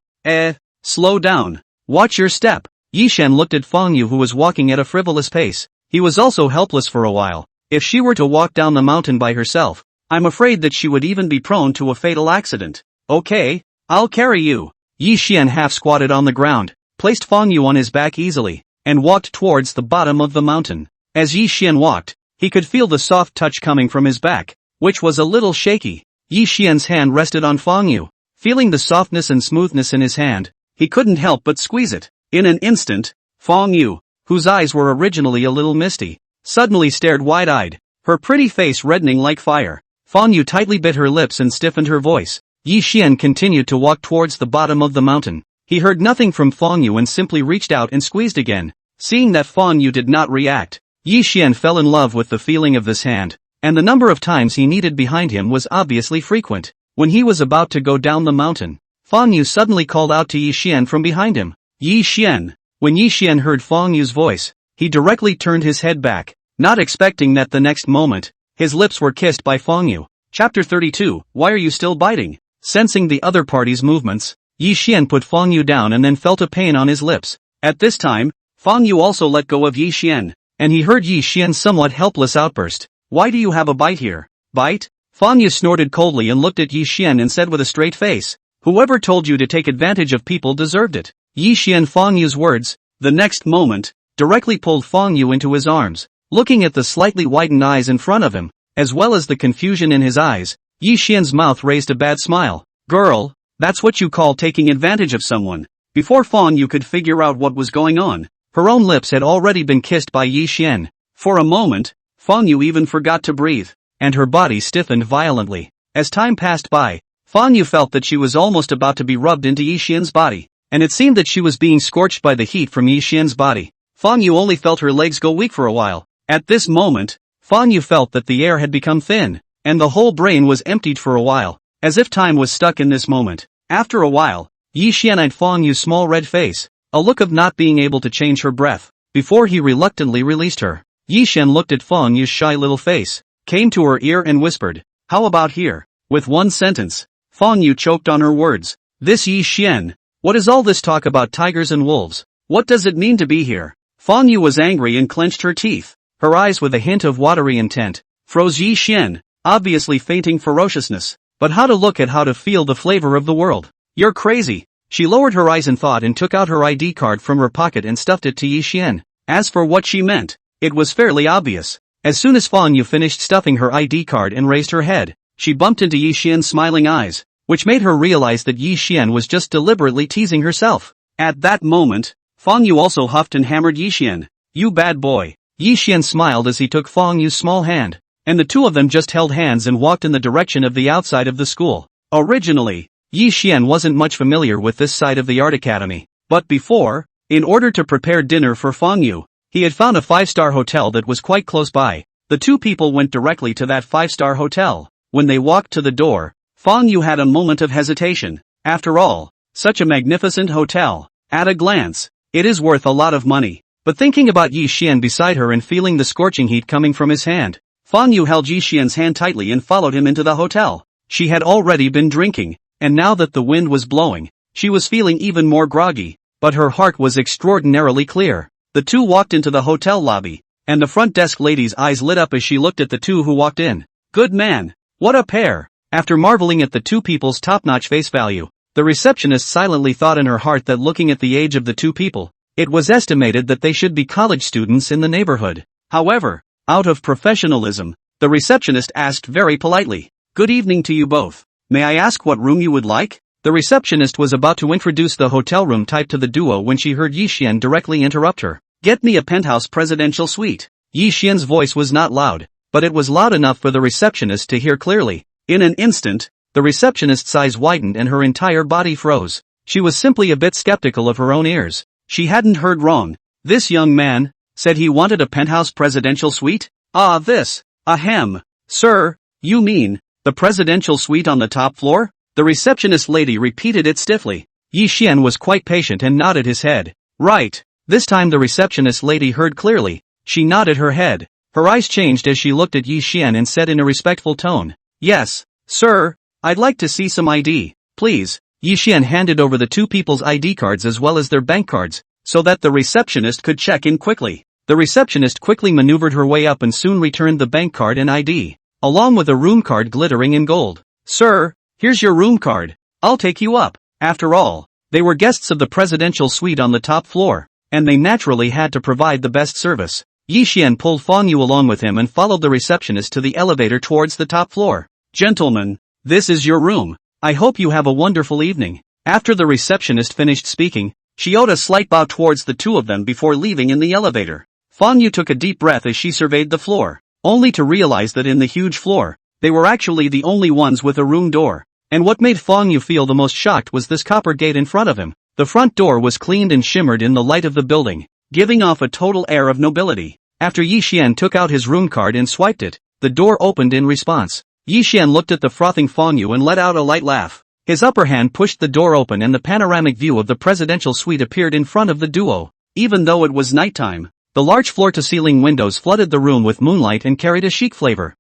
Slow down. Watch your step. Yi Xian looked at Fang Yu, who was walking at a frivolous pace. He was also helpless for a while. If she were to walk down the mountain by herself, I'm afraid that she would even be prone to a fatal accident. Okay, I'll carry you. Yi Xian half squatted on the ground, placed Fang Yu on his back easily, and walked towards the bottom of the mountain. As Yi Xian walked, he could feel the soft touch coming from his back, which was a little shaky. Yi Xian's hand rested on Fang Yu. Feeling the softness and smoothness in his hand, he couldn't help but squeeze it. In an instant, Fang Yu, whose eyes were originally a little misty, suddenly stared wide-eyed, her pretty face reddening like fire. Fang Yu tightly bit her lips and stiffened her voice. Yi Xian continued to walk towards the bottom of the mountain. He heard nothing from Fang Yu and simply reached out and squeezed again. Seeing that Fang Yu did not react, Yi Xian fell in love with the feeling of this hand, and the number of times he needed behind him was obviously frequent. When he was about to go down the mountain, Fang Yu suddenly called out to Yi Xian from behind him. Yi Xian. When Yi Xian heard Fang Yu's voice, he directly turned his head back, not expecting that the next moment, his lips were kissed by Fang Yu. Chapter 32, Why are you still biting? Sensing the other party's movements, Yi Xian put Fang Yu down and then felt a pain on his lips. At this time, Fang Yu also let go of Yi Xian, and he heard Yi Xian's somewhat helpless outburst. Why do you have a bite here? Bite? Fang Yu snorted coldly and looked at Yi Xian and said with a straight face, whoever told you to take advantage of people deserved it. Yi Xian Fang Yu's words, the next moment, directly pulled Fang Yu into his arms. Looking at the slightly widened eyes in front of him, as well as the confusion in his eyes, Yi Xian's mouth raised a bad smile. Girl, that's what you call taking advantage of someone. Before Fang Yu could figure out what was going on, her own lips had already been kissed by Yi Xian. For a moment, Fang Yu even forgot to breathe, and her body stiffened violently. As time passed by, Fang Yu felt that she was almost about to be rubbed into Yi Xian's body. and it seemed that she was being scorched by the heat from Yi Xian's body. Fang Yu only felt her legs go weak for a while. At this moment, Fang Yu felt that the air had become thin, and the whole brain was emptied for a while, as if time was stuck in this moment. After a while, Yi Xian eyed Fang Yu's small red face, a look of not being able to change her breath, before he reluctantly released her. Yi Xian looked at Fang Yu's shy little face, came to her ear and whispered, "How about here?" With one sentence, Fang Yu choked on her words. This Yi Xian, what is all this talk about tigers and wolves? What does it mean to be here? Fang Yu was angry and clenched her teeth. Her eyes with a hint of watery intent, froze Yi Xian, obviously fainting ferociousness. But how to look at how to feel the flavor of the world? You're crazy. She lowered her eyes in thought and took out her ID card from her pocket and stuffed it to Yi Xian. As for what she meant, it was fairly obvious. As soon as Fang Yu finished stuffing her ID card and raised her head, she bumped into Yi Xian's smiling eyes, which made her realize that Yi Xian was just deliberately teasing herself. At that moment, Fang Yu also huffed and hammered Yi Xian. "You bad boy." Yi Xian smiled as he took Fang Yu's small hand, and the two of them just held hands and walked in the direction of the outside of the school. Originally, Yi Xian wasn't much familiar with this side of the art academy, but before, in order to prepare dinner for Fang Yu, he had found a 5-star hotel that was quite close by. The two people went directly to that 5-star hotel. When they walked to the door, Fang Yu had a moment of hesitation. After all, such a magnificent hotel. At a glance, it is worth a lot of money. But thinking about Yi Xian beside her and feeling the scorching heat coming from his hand, Fang Yu held Yi Xian's hand tightly and followed him into the hotel. She had already been drinking, and now that the wind was blowing, she was feeling even more groggy, but her heart was extraordinarily clear. The two walked into the hotel lobby, and the front desk lady's eyes lit up as she looked at the two who walked in. Good man! What a pair! After marveling at the two people's top-notch face value, the receptionist silently thought in her heart that looking at the age of the two people, it was estimated that they should be college students in the neighborhood. However, out of professionalism, the receptionist asked very politely, "Good evening to you both. May I ask what room you would like?" The receptionist was about to introduce the hotel room type to the duo when she heard Yi Xian directly interrupt her. "Get me a penthouse presidential suite." Yi Xian's voice was not loud, but it was loud enough for the receptionist to hear clearly. In an instant, the receptionist's eyes widened and her entire body froze. She was simply a bit skeptical of her own ears. She hadn't heard wrong. This young man said he wanted a penthouse presidential suite? Ah, this. Ahem. Sir, you mean the presidential suite on the top floor? The receptionist lady repeated it stiffly. Yi Xian was quite patient and nodded his head. Right. This time the receptionist lady heard clearly. She nodded her head. Her eyes changed as she looked at Yi Xian and said in a respectful tone, "Yes, sir, I'd like to see some ID, please." Yi Xian handed over the two people's ID cards as well as their bank cards, so that the receptionist could check in quickly. The receptionist quickly maneuvered her way up and soon returned the bank card and ID, along with a room card glittering in gold. "Sir, here's your room card. I'll take you up." After all, they were guests of the presidential suite on the top floor, and they naturally had to provide the best service. Yi Xian pulled Fang Yu along with him and followed the receptionist to the elevator towards the top floor. "Gentlemen, this is your room. I hope you have a wonderful evening." After the receptionist finished speaking, she owed a slight bow towards the two of them before leaving in the elevator. Fang Yu took a deep breath as she surveyed the floor, only to realize that in the huge floor, they were actually the only ones with a room door. And what made Fang Yu feel the most shocked was this copper gate in front of him. The front door was cleaned and shimmered in the light of the building, giving off a total air of nobility. After Yi Xian took out his room card and swiped it, the door opened in response. Yi Xian looked at the frothing Fang Yu and let out a light laugh. His upper hand pushed the door open and the panoramic view of the presidential suite appeared in front of the duo. Even though it was nighttime, the large floor-to-ceiling windows flooded the room with moonlight and carried a chic flavor.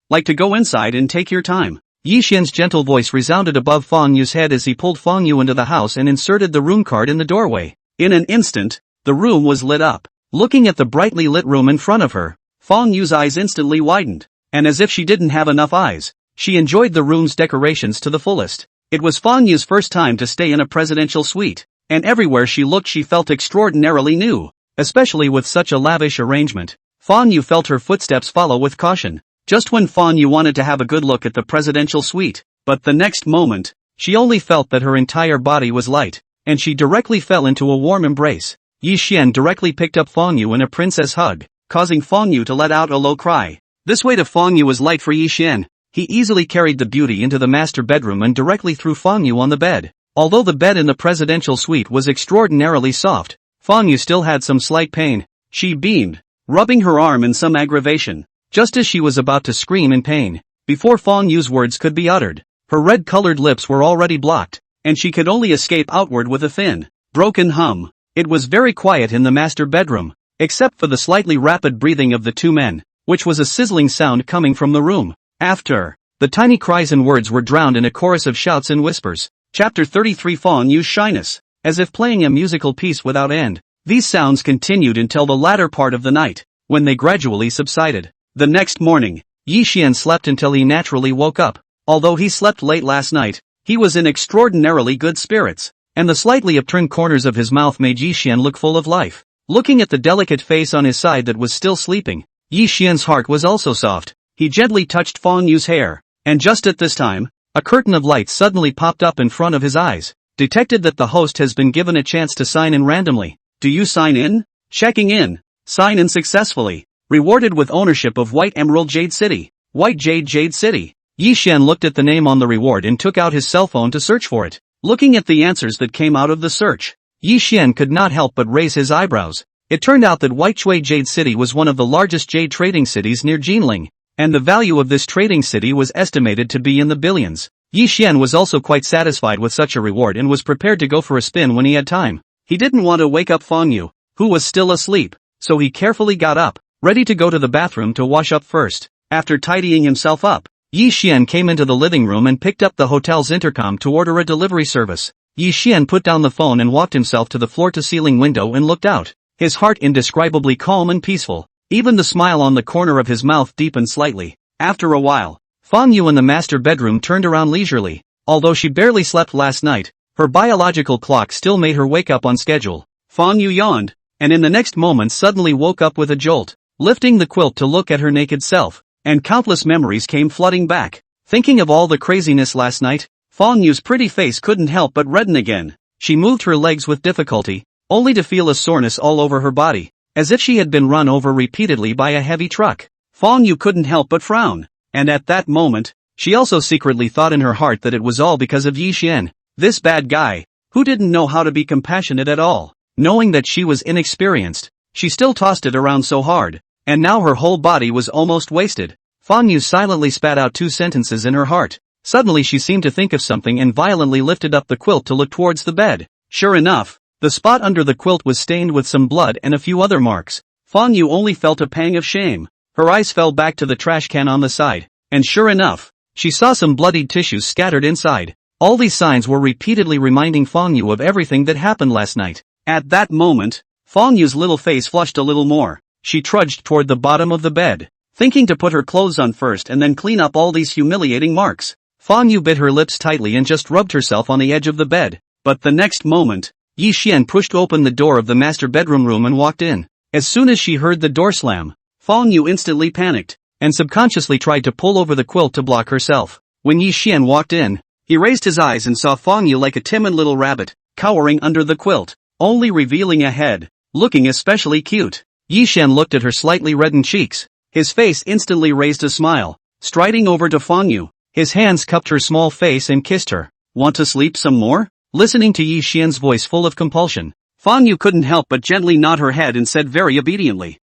Like to go inside and take your time." Yi Xian's gentle voice resounded above Fang Yu's head as he pulled Fang Yu into the house and inserted the room card in the doorway. In an instant, the room was lit up. Looking at the brightly lit room in front of her, Fang Yu's eyes instantly widened, and as if she didn't have enough eyes, she enjoyed the room's decorations to the fullest. It was Fang Yu's first time to stay in a presidential suite, and everywhere she looked she felt extraordinarily new, especially with such a lavish arrangement. Fang Yu felt her footsteps follow with caution, just when Fang Yu wanted to have a good look at the presidential suite, but the next moment, she only felt that her entire body was light, and she directly fell into a warm embrace. Yi Xian directly picked up Fang Yu in a princess hug, causing Fang Yu to let out a low cry. This weight of Fang Yu was light for Yi Xian. He easily carried the beauty into the master bedroom and directly threw Fang Yu on the bed. Although the bed in the presidential suite was extraordinarily soft, Fang Yu still had some slight pain. She beamed, rubbing her arm in some aggravation. Just as she was about to scream in pain, before Fang Yu's words could be uttered, her red-colored lips were already blocked, and she could only escape outward with a thin, broken hum. It was very quiet in the master bedroom, except for the slightly rapid breathing of the two men, which was a sizzling sound coming from the room. After, the tiny cries and words were drowned in a chorus of shouts and whispers. Chapter 33 Fang Yu's shyness. As if playing a musical piece without end, these sounds continued until the latter part of the night, when they gradually subsided. The next morning, Yi Xian slept until he naturally woke up. Although he slept late last night, he was in extraordinarily good spirits, and the slightly upturned corners of his mouth made Yi Xian look full of life. Looking at the delicate face on his side that was still sleeping, Yi Xian's heart was also soft. He gently touched Fang Yu's hair, and just at this time, a curtain of light suddenly popped up in front of his eyes. Detected that the host has been given a chance to sign in randomly. Do you sign in? Checking in. Sign in successfully. Rewarded with ownership of White Emerald Jade City. White Jade City. Yi Xian looked at the name on the reward and took out his cell phone to search for it. Looking at the answers that came out of the search, Yi Xian could not help but raise his eyebrows. It turned out that White Jade City was one of the largest jade trading cities near Jinling, and the value of this trading city was estimated to be in the billions. Yi Xian was also quite satisfied with such a reward and was prepared to go for a spin when he had time. He didn't want to wake up Fang Yu, who was still asleep, so he carefully got up, ready to go to the bathroom to wash up first. After tidying himself up, Yi Xian came into the living room and picked up the hotel's intercom to order a delivery service. Yi Xian put down the phone and walked himself to the floor-to-ceiling window and looked out, his heart indescribably calm and peaceful. Even the smile on the corner of his mouth deepened slightly. After a while, Fang Yu in the master bedroom turned around leisurely. Although she barely slept last night, her biological clock still made her wake up on schedule. Fang Yu yawned, and in the next moment suddenly woke up with a jolt, lifting the quilt to look at her naked self, and countless memories came flooding back. Thinking of all the craziness last night, Fang Yu's pretty face couldn't help but redden again. She moved her legs with difficulty, only to feel a soreness all over her body, as if she had been run over repeatedly by a heavy truck. Fang Yu couldn't help but frown. And at that moment, she also secretly thought in her heart that it was all because of Yi Xian, this bad guy, who didn't know how to be compassionate at all. Knowing that she was inexperienced, she still tossed it around so hard, and now her whole body was almost wasted. Fang Yu silently spat out 2 sentences in her heart. Suddenly she seemed to think of something and violently lifted up the quilt to look towards the bed. Sure enough, the spot under the quilt was stained with some blood and a few other marks. Fang Yu only felt a pang of shame. Her eyes fell back to the trash can on the side, and sure enough, she saw some bloodied tissues scattered inside. All these signs were repeatedly reminding Fang Yu of everything that happened last night. At that moment, Fang Yu's little face flushed a little more. She trudged toward the bottom of the bed, thinking to put her clothes on first and then clean up all these humiliating marks. Fang Yu bit her lips tightly and just rubbed herself on the edge of the bed. But the next moment, Yi Xian pushed open the door of the master bedroom room and walked in. As soon as she heard the door slam, Fang Yu instantly panicked, and subconsciously tried to pull over the quilt to block herself. When Yi Xian walked in, he raised his eyes and saw Fang Yu like a timid little rabbit, cowering under the quilt, only revealing a head, looking especially cute. Yi Xian looked at her slightly reddened cheeks. His face instantly raised a smile. Striding over to Fang Yu, his hands cupped her small face and kissed her. Want to sleep some more? Listening to Yi Xian's voice full of compulsion, Fang Yu couldn't help but gently nod her head and said very obediently,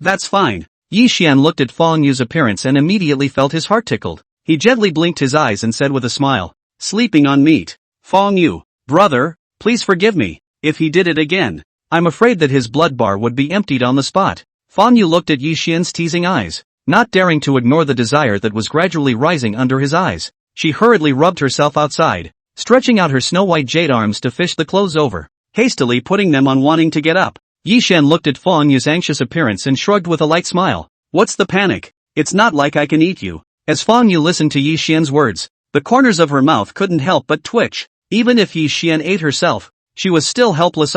that's fine. Yi Xian looked at Fang Yu's appearance and immediately felt his heart tickled. He gently blinked his eyes and said with a smile, sleeping on meat. Fang Yu, brother, please forgive me, if he did it again. I'm afraid that his blood bar would be emptied on the spot. Fang Yu looked at Yi Xian's teasing eyes, not daring to ignore the desire that was gradually rising under his eyes. She hurriedly rubbed herself outside, stretching out her snow-white jade arms to fish the clothes over, hastily putting them on wanting to get up. Yi Xian looked at Fang Yu's anxious appearance and shrugged with a light smile. What's the panic? It's not like I can eat you. As Fang Yu listened to Yi Xian's words, the corners of her mouth couldn't help but twitch. Even if Yi Xian ate herself, she was still helpless.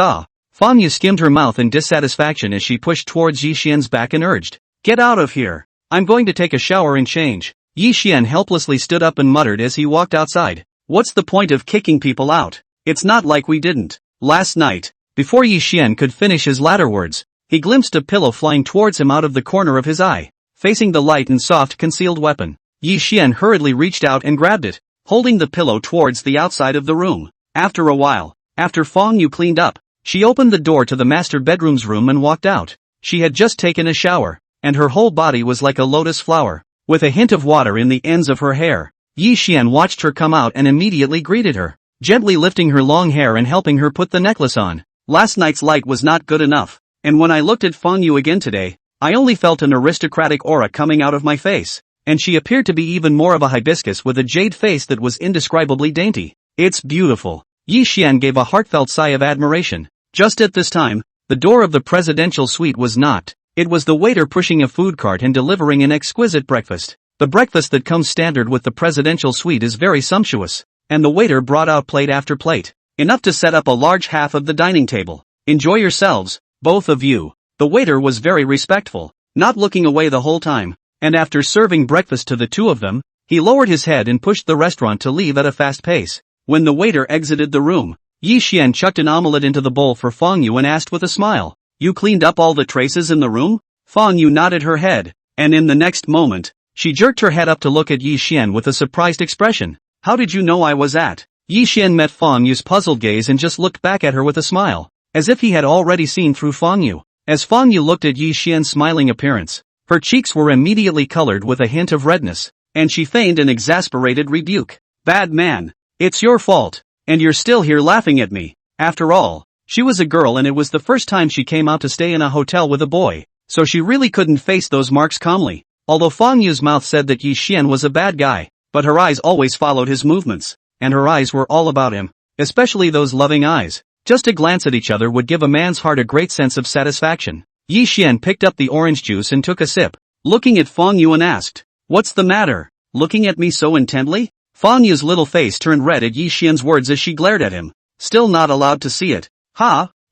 Fang Yu skimmed her mouth in dissatisfaction as she pushed towards Yi Xian's back and urged, get out of here. I'm going to take a shower and change. Yi Xian helplessly stood up and muttered as he walked outside. What's the point of kicking people out? It's not like we didn't. Last night. Before Yi Xian could finish his latter words, he glimpsed a pillow flying towards him out of the corner of his eye. Facing the light and soft concealed weapon, Yi Xian hurriedly reached out and grabbed it, holding the pillow towards the outside of the room. After a while, after Fong Yu cleaned up, she opened the door to the master bedroom's room and walked out. She had just taken a shower, and her whole body was like a lotus flower, with a hint of water in the ends of her hair. Yi Xian watched her come out and immediately greeted her, gently lifting her long hair and helping her put the necklace on. Last night's light was not good enough, and when I looked at Fong Yu again today, I only felt an aristocratic aura coming out of my face, and she appeared to be even more of a hibiscus with a jade face that was indescribably dainty. It's beautiful. Yi Xian gave a heartfelt sigh of admiration. Just at this time, the door of the presidential suite was knocked. It was the waiter pushing a food cart and delivering an exquisite breakfast. The breakfast that comes standard with the presidential suite is very sumptuous, and the waiter brought out plate after plate, enough to set up a large half of the dining table. Enjoy yourselves, both of you. The waiter was very respectful, not looking away the whole time, and after serving breakfast to the two of them, he lowered his head and pushed the restaurant to leave at a fast pace. When the waiter exited the room, Yi Xian chucked an omelette into the bowl for Fong Yu and asked with a smile, "You cleaned up all the traces in the room?" Fong Yu nodded her head, and in the next moment, she jerked her head up to look at Yi Xian with a surprised expression. "How did you know I was at?" Yi Xian met Fong Yu's puzzled gaze and just looked back at her with a smile, as if he had already seen through Fong Yu. As Fong Yu looked at Yi Xian's smiling appearance, her cheeks were immediately colored with a hint of redness, and she feigned an exasperated rebuke. "Bad man. It's your fault, and you're still here laughing at me." After all, she was a girl and it was the first time she came out to stay in a hotel with a boy, so she really couldn't face those marks calmly. Although Fong Yu's mouth said that Yi Xian was a bad guy, but her eyes always followed his movements, and her eyes were all about him, especially those loving eyes. Just a glance at each other would give a man's heart a great sense of satisfaction. Yi Xian picked up the orange juice and took a sip, looking at Fong Yu and asked, "What's the matter? Looking at me so intently?" Fong Yu's little face turned red at Yi Xian's words as she glared at him, still not allowed to see it.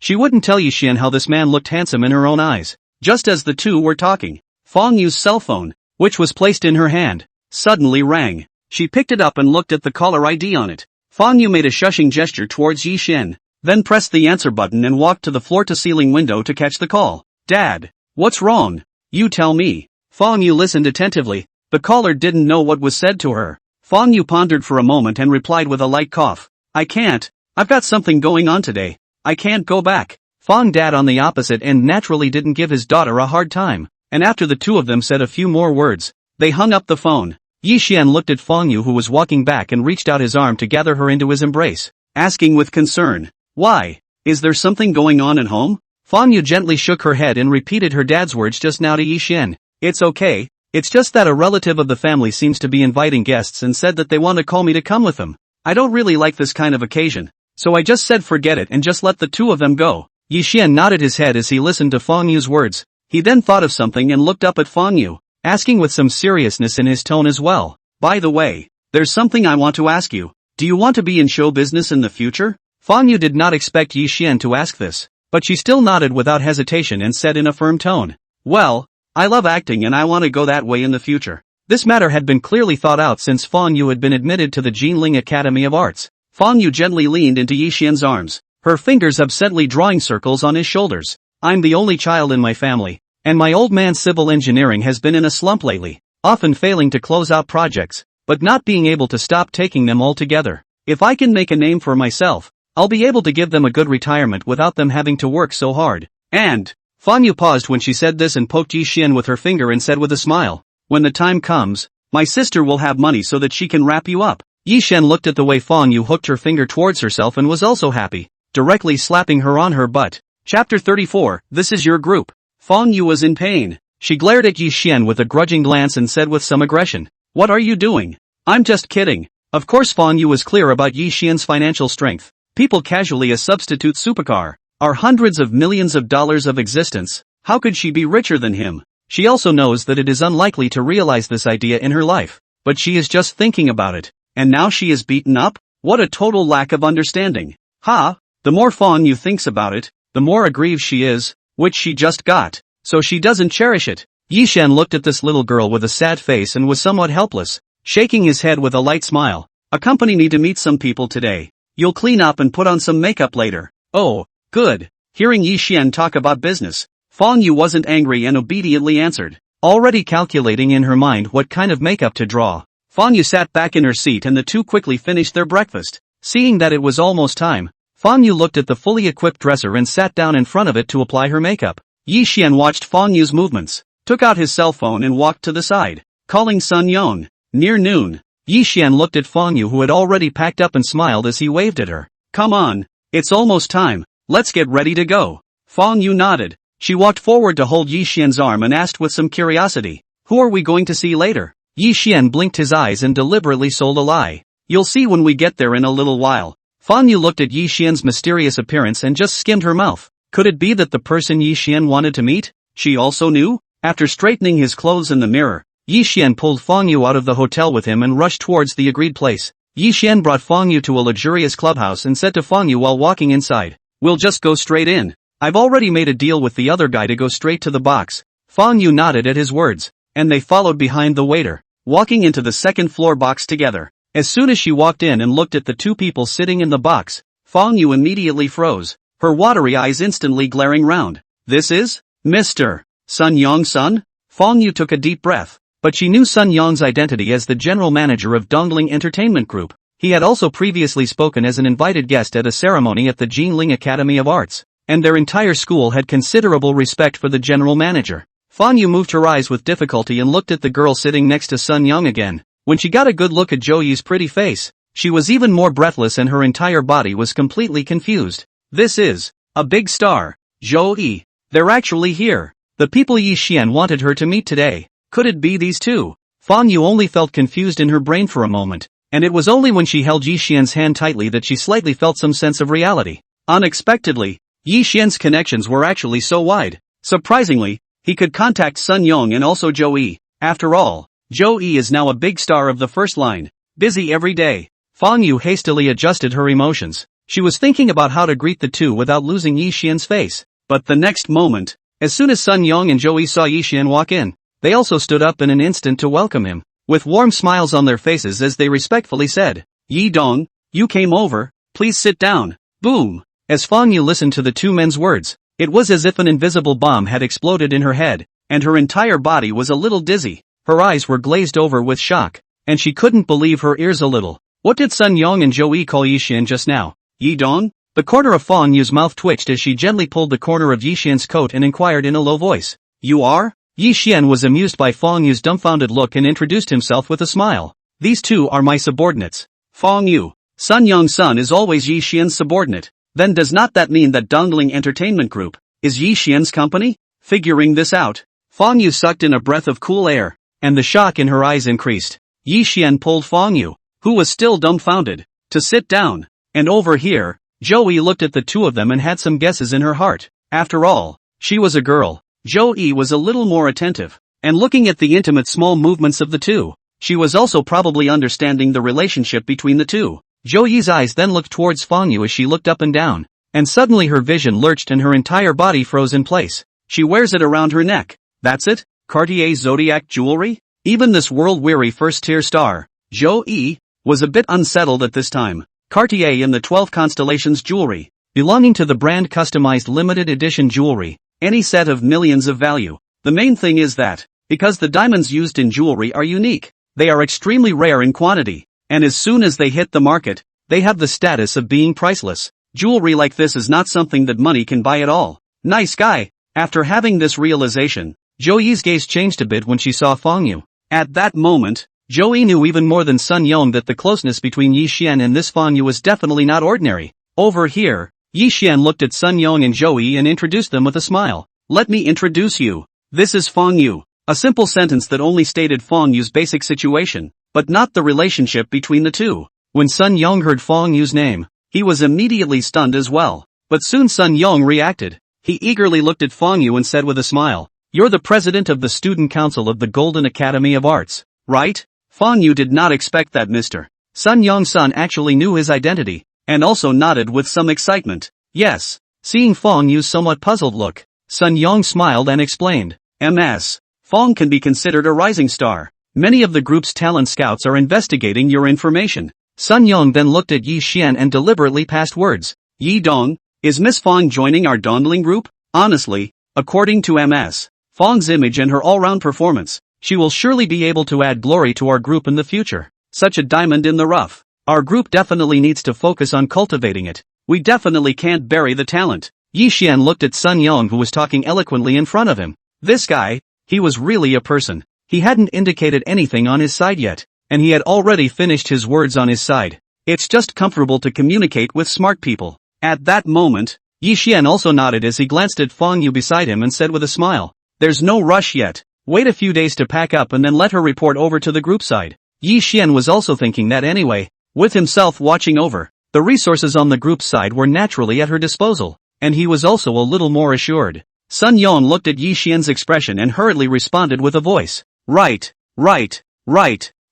She wouldn't tell Yi Xian how this man looked handsome in her own eyes. Just as the two were talking, Fong Yu's cell phone, which was placed in her hand, suddenly rang. She picked it up and looked at the caller ID on it. Fong Yu made a shushing gesture towards Yi Xian, then pressed the answer button and walked to the floor-to-ceiling window to catch the call. "Dad, what's wrong? You tell me." Fong Yu listened attentively. The caller didn't know what was said to her. Fong Yu pondered for a moment and replied with a light cough. "I can't. I've got something going on today. I can't go back." Fong Dad on the opposite end naturally didn't give his daughter a hard time, and after the two of them said a few more words, they hung up the phone. Yi Xian looked at Fong Yu who was walking back and reached out his arm to gather her into his embrace, asking with concern, "Why? Is there something going on at home?" Fong Yu gently shook her head and repeated her dad's words just now to Yi Xian. "It's okay. It's just that a relative of the family seems to be inviting guests and said that they want to call me to come with them. I don't really like this kind of occasion, so I just said forget it and just let the two of them go." Yi Xian nodded his head as he listened to Fong Yu's words. He then thought of something and looked up at Fong Yu, asking with some seriousness in his tone as well, "By the way, there's something I want to ask you. Do you want to be in show business in the future?" Fong Yu did not expect Yi Xian to ask this, but she still nodded without hesitation and said in a firm tone, "Well, I love acting and I want to go that way in the future." This matter had been clearly thought out since Fong Yu had been admitted to the Jinling Academy of Arts. Fong Yu gently leaned into Yi Xian's arms, her fingers absently drawing circles on his shoulders. "I'm the only child in my family, and my old man civil engineering has been in a slump lately, often failing to close out projects, but not being able to stop taking them altogether. If I can make a name for myself, I'll be able to give them a good retirement without them having to work so hard. And..." Fong Yu paused when she said this and poked Yi Xian with her finger and said with a smile, "When the time comes, my sister will have money so that she can wrap you up." Yi Xian looked at the way Fong Yu hooked her finger towards herself and was also happy, directly slapping her on her butt. Chapter 34, This is your group. Fong Yu was in pain. She glared at Yi Xian with a grudging glance and said with some aggression, "What are you doing?" "I'm just kidding." Of course Fong Yu was clear about Yi Xian's financial strength. People casually as substitute Supercar are hundreds of millions of dollars of existence. How could she be richer than him? She also knows that it is unlikely to realize this idea in her life, but she is just thinking about it, and now she is beaten up? What a total lack of understanding. The more Fong Yu thinks about it, the more aggrieved she is, which she just got, so she doesn't cherish it. Yi Xian looked at this little girl with a sad face and was somewhat helpless, shaking his head with a light smile. "Accompany me to meet some people today. You'll clean up and put on some makeup later." "Oh, good." Hearing Yi Xian talk about business, Fong Yu wasn't angry and obediently answered, already calculating in her mind what kind of makeup to draw. Fong Yu sat back in her seat and the two quickly finished their breakfast. Seeing that it was almost time, Fang Yu looked at the fully equipped dresser and sat down in front of it to apply her makeup. Yi Xian watched Fang Yu's movements, took out his cell phone and walked to the side, calling Sun Yong. Near noon, Yi Xian looked at Fang Yu, who had already packed up, and smiled as he waved at her. Come on, it's almost time, let's get ready to go. Fang Yu nodded. She walked forward to hold Yi Xian's arm and asked with some curiosity, who are we going to see later? Yi Xian blinked his eyes and deliberately sold a lie. You'll see when we get there in a little while. Fang Yu looked at Yi Xian's mysterious appearance and just skimmed her mouth. Could it be that the person Yi Xian wanted to meet, she also knew? After straightening his clothes in the mirror, Yi Xian pulled Fang Yu out of the hotel with him and rushed towards the agreed place. Yi Xian brought Fang Yu to a luxurious clubhouse and said to Fang Yu while walking inside, we'll just go straight in. I've already made a deal with the other guy to go straight to the box. Fang Yu nodded at his words, and they followed behind the waiter, walking into the second floor box together. As soon as she walked in and looked at the two people sitting in the box, Fang Yu immediately froze, her watery eyes instantly glaring round. This is Mr. Sun Yong's son? Fang Yu took a deep breath, but she knew Sun Yong's identity as the general manager of Dongling Entertainment Group. He had also previously spoken as an invited guest at a ceremony at the Jinling Academy of Arts, and their entire school had considerable respect for the general manager. Fang Yu moved her eyes with difficulty and looked at the girl sitting next to Sun Yong again. When she got a good look at Zhou Yi's pretty face, she was even more breathless and her entire body was completely confused. This is a big star. Zhou Yi. They're actually here. The people Yi Xian wanted her to meet today. Could it be these two? Fang Yu only felt confused in her brain for a moment, and it was only when she held Yi Xian's hand tightly that she slightly felt some sense of reality. Unexpectedly, Yi Xian's connections were actually so wide. Surprisingly, he could contact Sun Yong and also Zhou Yi. After all, Zhou Yi is now a big star of the first line, busy every day. Fang Yu hastily adjusted her emotions. She was thinking about how to greet the two without losing Yi Xian's face. But the next moment, as soon as Sun Yong and Zhou Yi saw Yi Xian walk in, they also stood up in an instant to welcome him, with warm smiles on their faces as they respectfully said, Yi Dong, you came over, please sit down. Boom! As Fang Yu listened to the two men's words, it was as if an invisible bomb had exploded in her head, and her entire body was a little dizzy. Her eyes were glazed over with shock, and she couldn't believe her ears a little. What did Sun Yong and Zhou Yi call Yi Xian just now? Yi Dong? The corner of Fang Yu's mouth twitched as she gently pulled the corner of Yi Xian's coat and inquired in a low voice. You are? Yi Xian was amused by Fang Yu's dumbfounded look and introduced himself with a smile. These two are my subordinates. Fang Yu. Sun Yong's son is always Yi Xian's subordinate. Then does not that mean that Dongling Entertainment Group is Yi Xian's company? Figuring this out, Fang Yu sucked in a breath of cool air, and the shock in her eyes increased. Yi Xian pulled Fang Yu, who was still dumbfounded, to sit down. And over here, Zhou Yi looked at the two of them and had some guesses in her heart. After all, she was a girl. Zhou Yi was a little more attentive, and looking at the intimate small movements of the two, she was also probably understanding the relationship between the two. Zhou Yi's eyes then looked towards Fang Yu as she looked up and down, and suddenly her vision lurched and her entire body froze in place. She wears it around her neck. That's it? Cartier Zodiac jewelry? Even this world-weary first-tier star, Zhou Yi, was a bit unsettled at this time. Cartier in the 12 Constellations jewelry, belonging to the brand customized limited edition jewelry, any set of millions of value. The main thing is that, because the diamonds used in jewelry are unique, they are extremely rare in quantity, and as soon as they hit the market, they have the status of being priceless. Jewelry like this is not something that money can buy at all. Nice guy. After having this realization, Zhou Yi's gaze changed a bit when she saw Fang Yu. At that moment, Zhou Yi knew even more than Sun Yong that the closeness between Yi Xian and this Fang Yu was definitely not ordinary. Over here, Yi Xian looked at Sun Yong and Zhou Yi and introduced them with a smile. Let me introduce you. This is Fang Yu. A simple sentence that only stated Fang Yu's basic situation, but not the relationship between the two. When Sun Yong heard Fang Yu's name, he was immediately stunned as well. But soon Sun Yong reacted. He eagerly looked at Fang Yu and said with a smile, You're the president of the student council of the Golden Academy of Arts, right? Fang Yu did not expect that Mr. Sun Yong's son actually knew his identity, and also nodded with some excitement. Yes. Seeing Fang Yu's somewhat puzzled look, Sun Yong smiled and explained, Ms. Fang can be considered a rising star. Many of the group's talent scouts are investigating your information. Sun Yong then looked at Yi Xian and deliberately passed words. Yi Dong, is Miss Fang joining our Dongling group? Honestly, according to Ms. Fang's image and her all-round performance, she will surely be able to add glory to our group in the future. Such a diamond in the rough. Our group definitely needs to focus on cultivating it. We definitely can't bury the talent. Yi Xian looked at Sun Yong, who was talking eloquently in front of him. This guy, he was really a person. He hadn't indicated anything on his side yet, and he had already finished his words on his side. It's just comfortable to communicate with smart people. At that moment, Yi Xian also nodded as he glanced at Fang Yu beside him and said with a smile, "There's no rush yet. Wait a few days to pack up and then let her report over to the group side." Yi Xian was also thinking that anyway. With himself watching over, the resources on the group side were naturally at her disposal, and he was also a little more assured. Sun Yong looked at Yi Xian's expression and hurriedly responded with a voice. Right.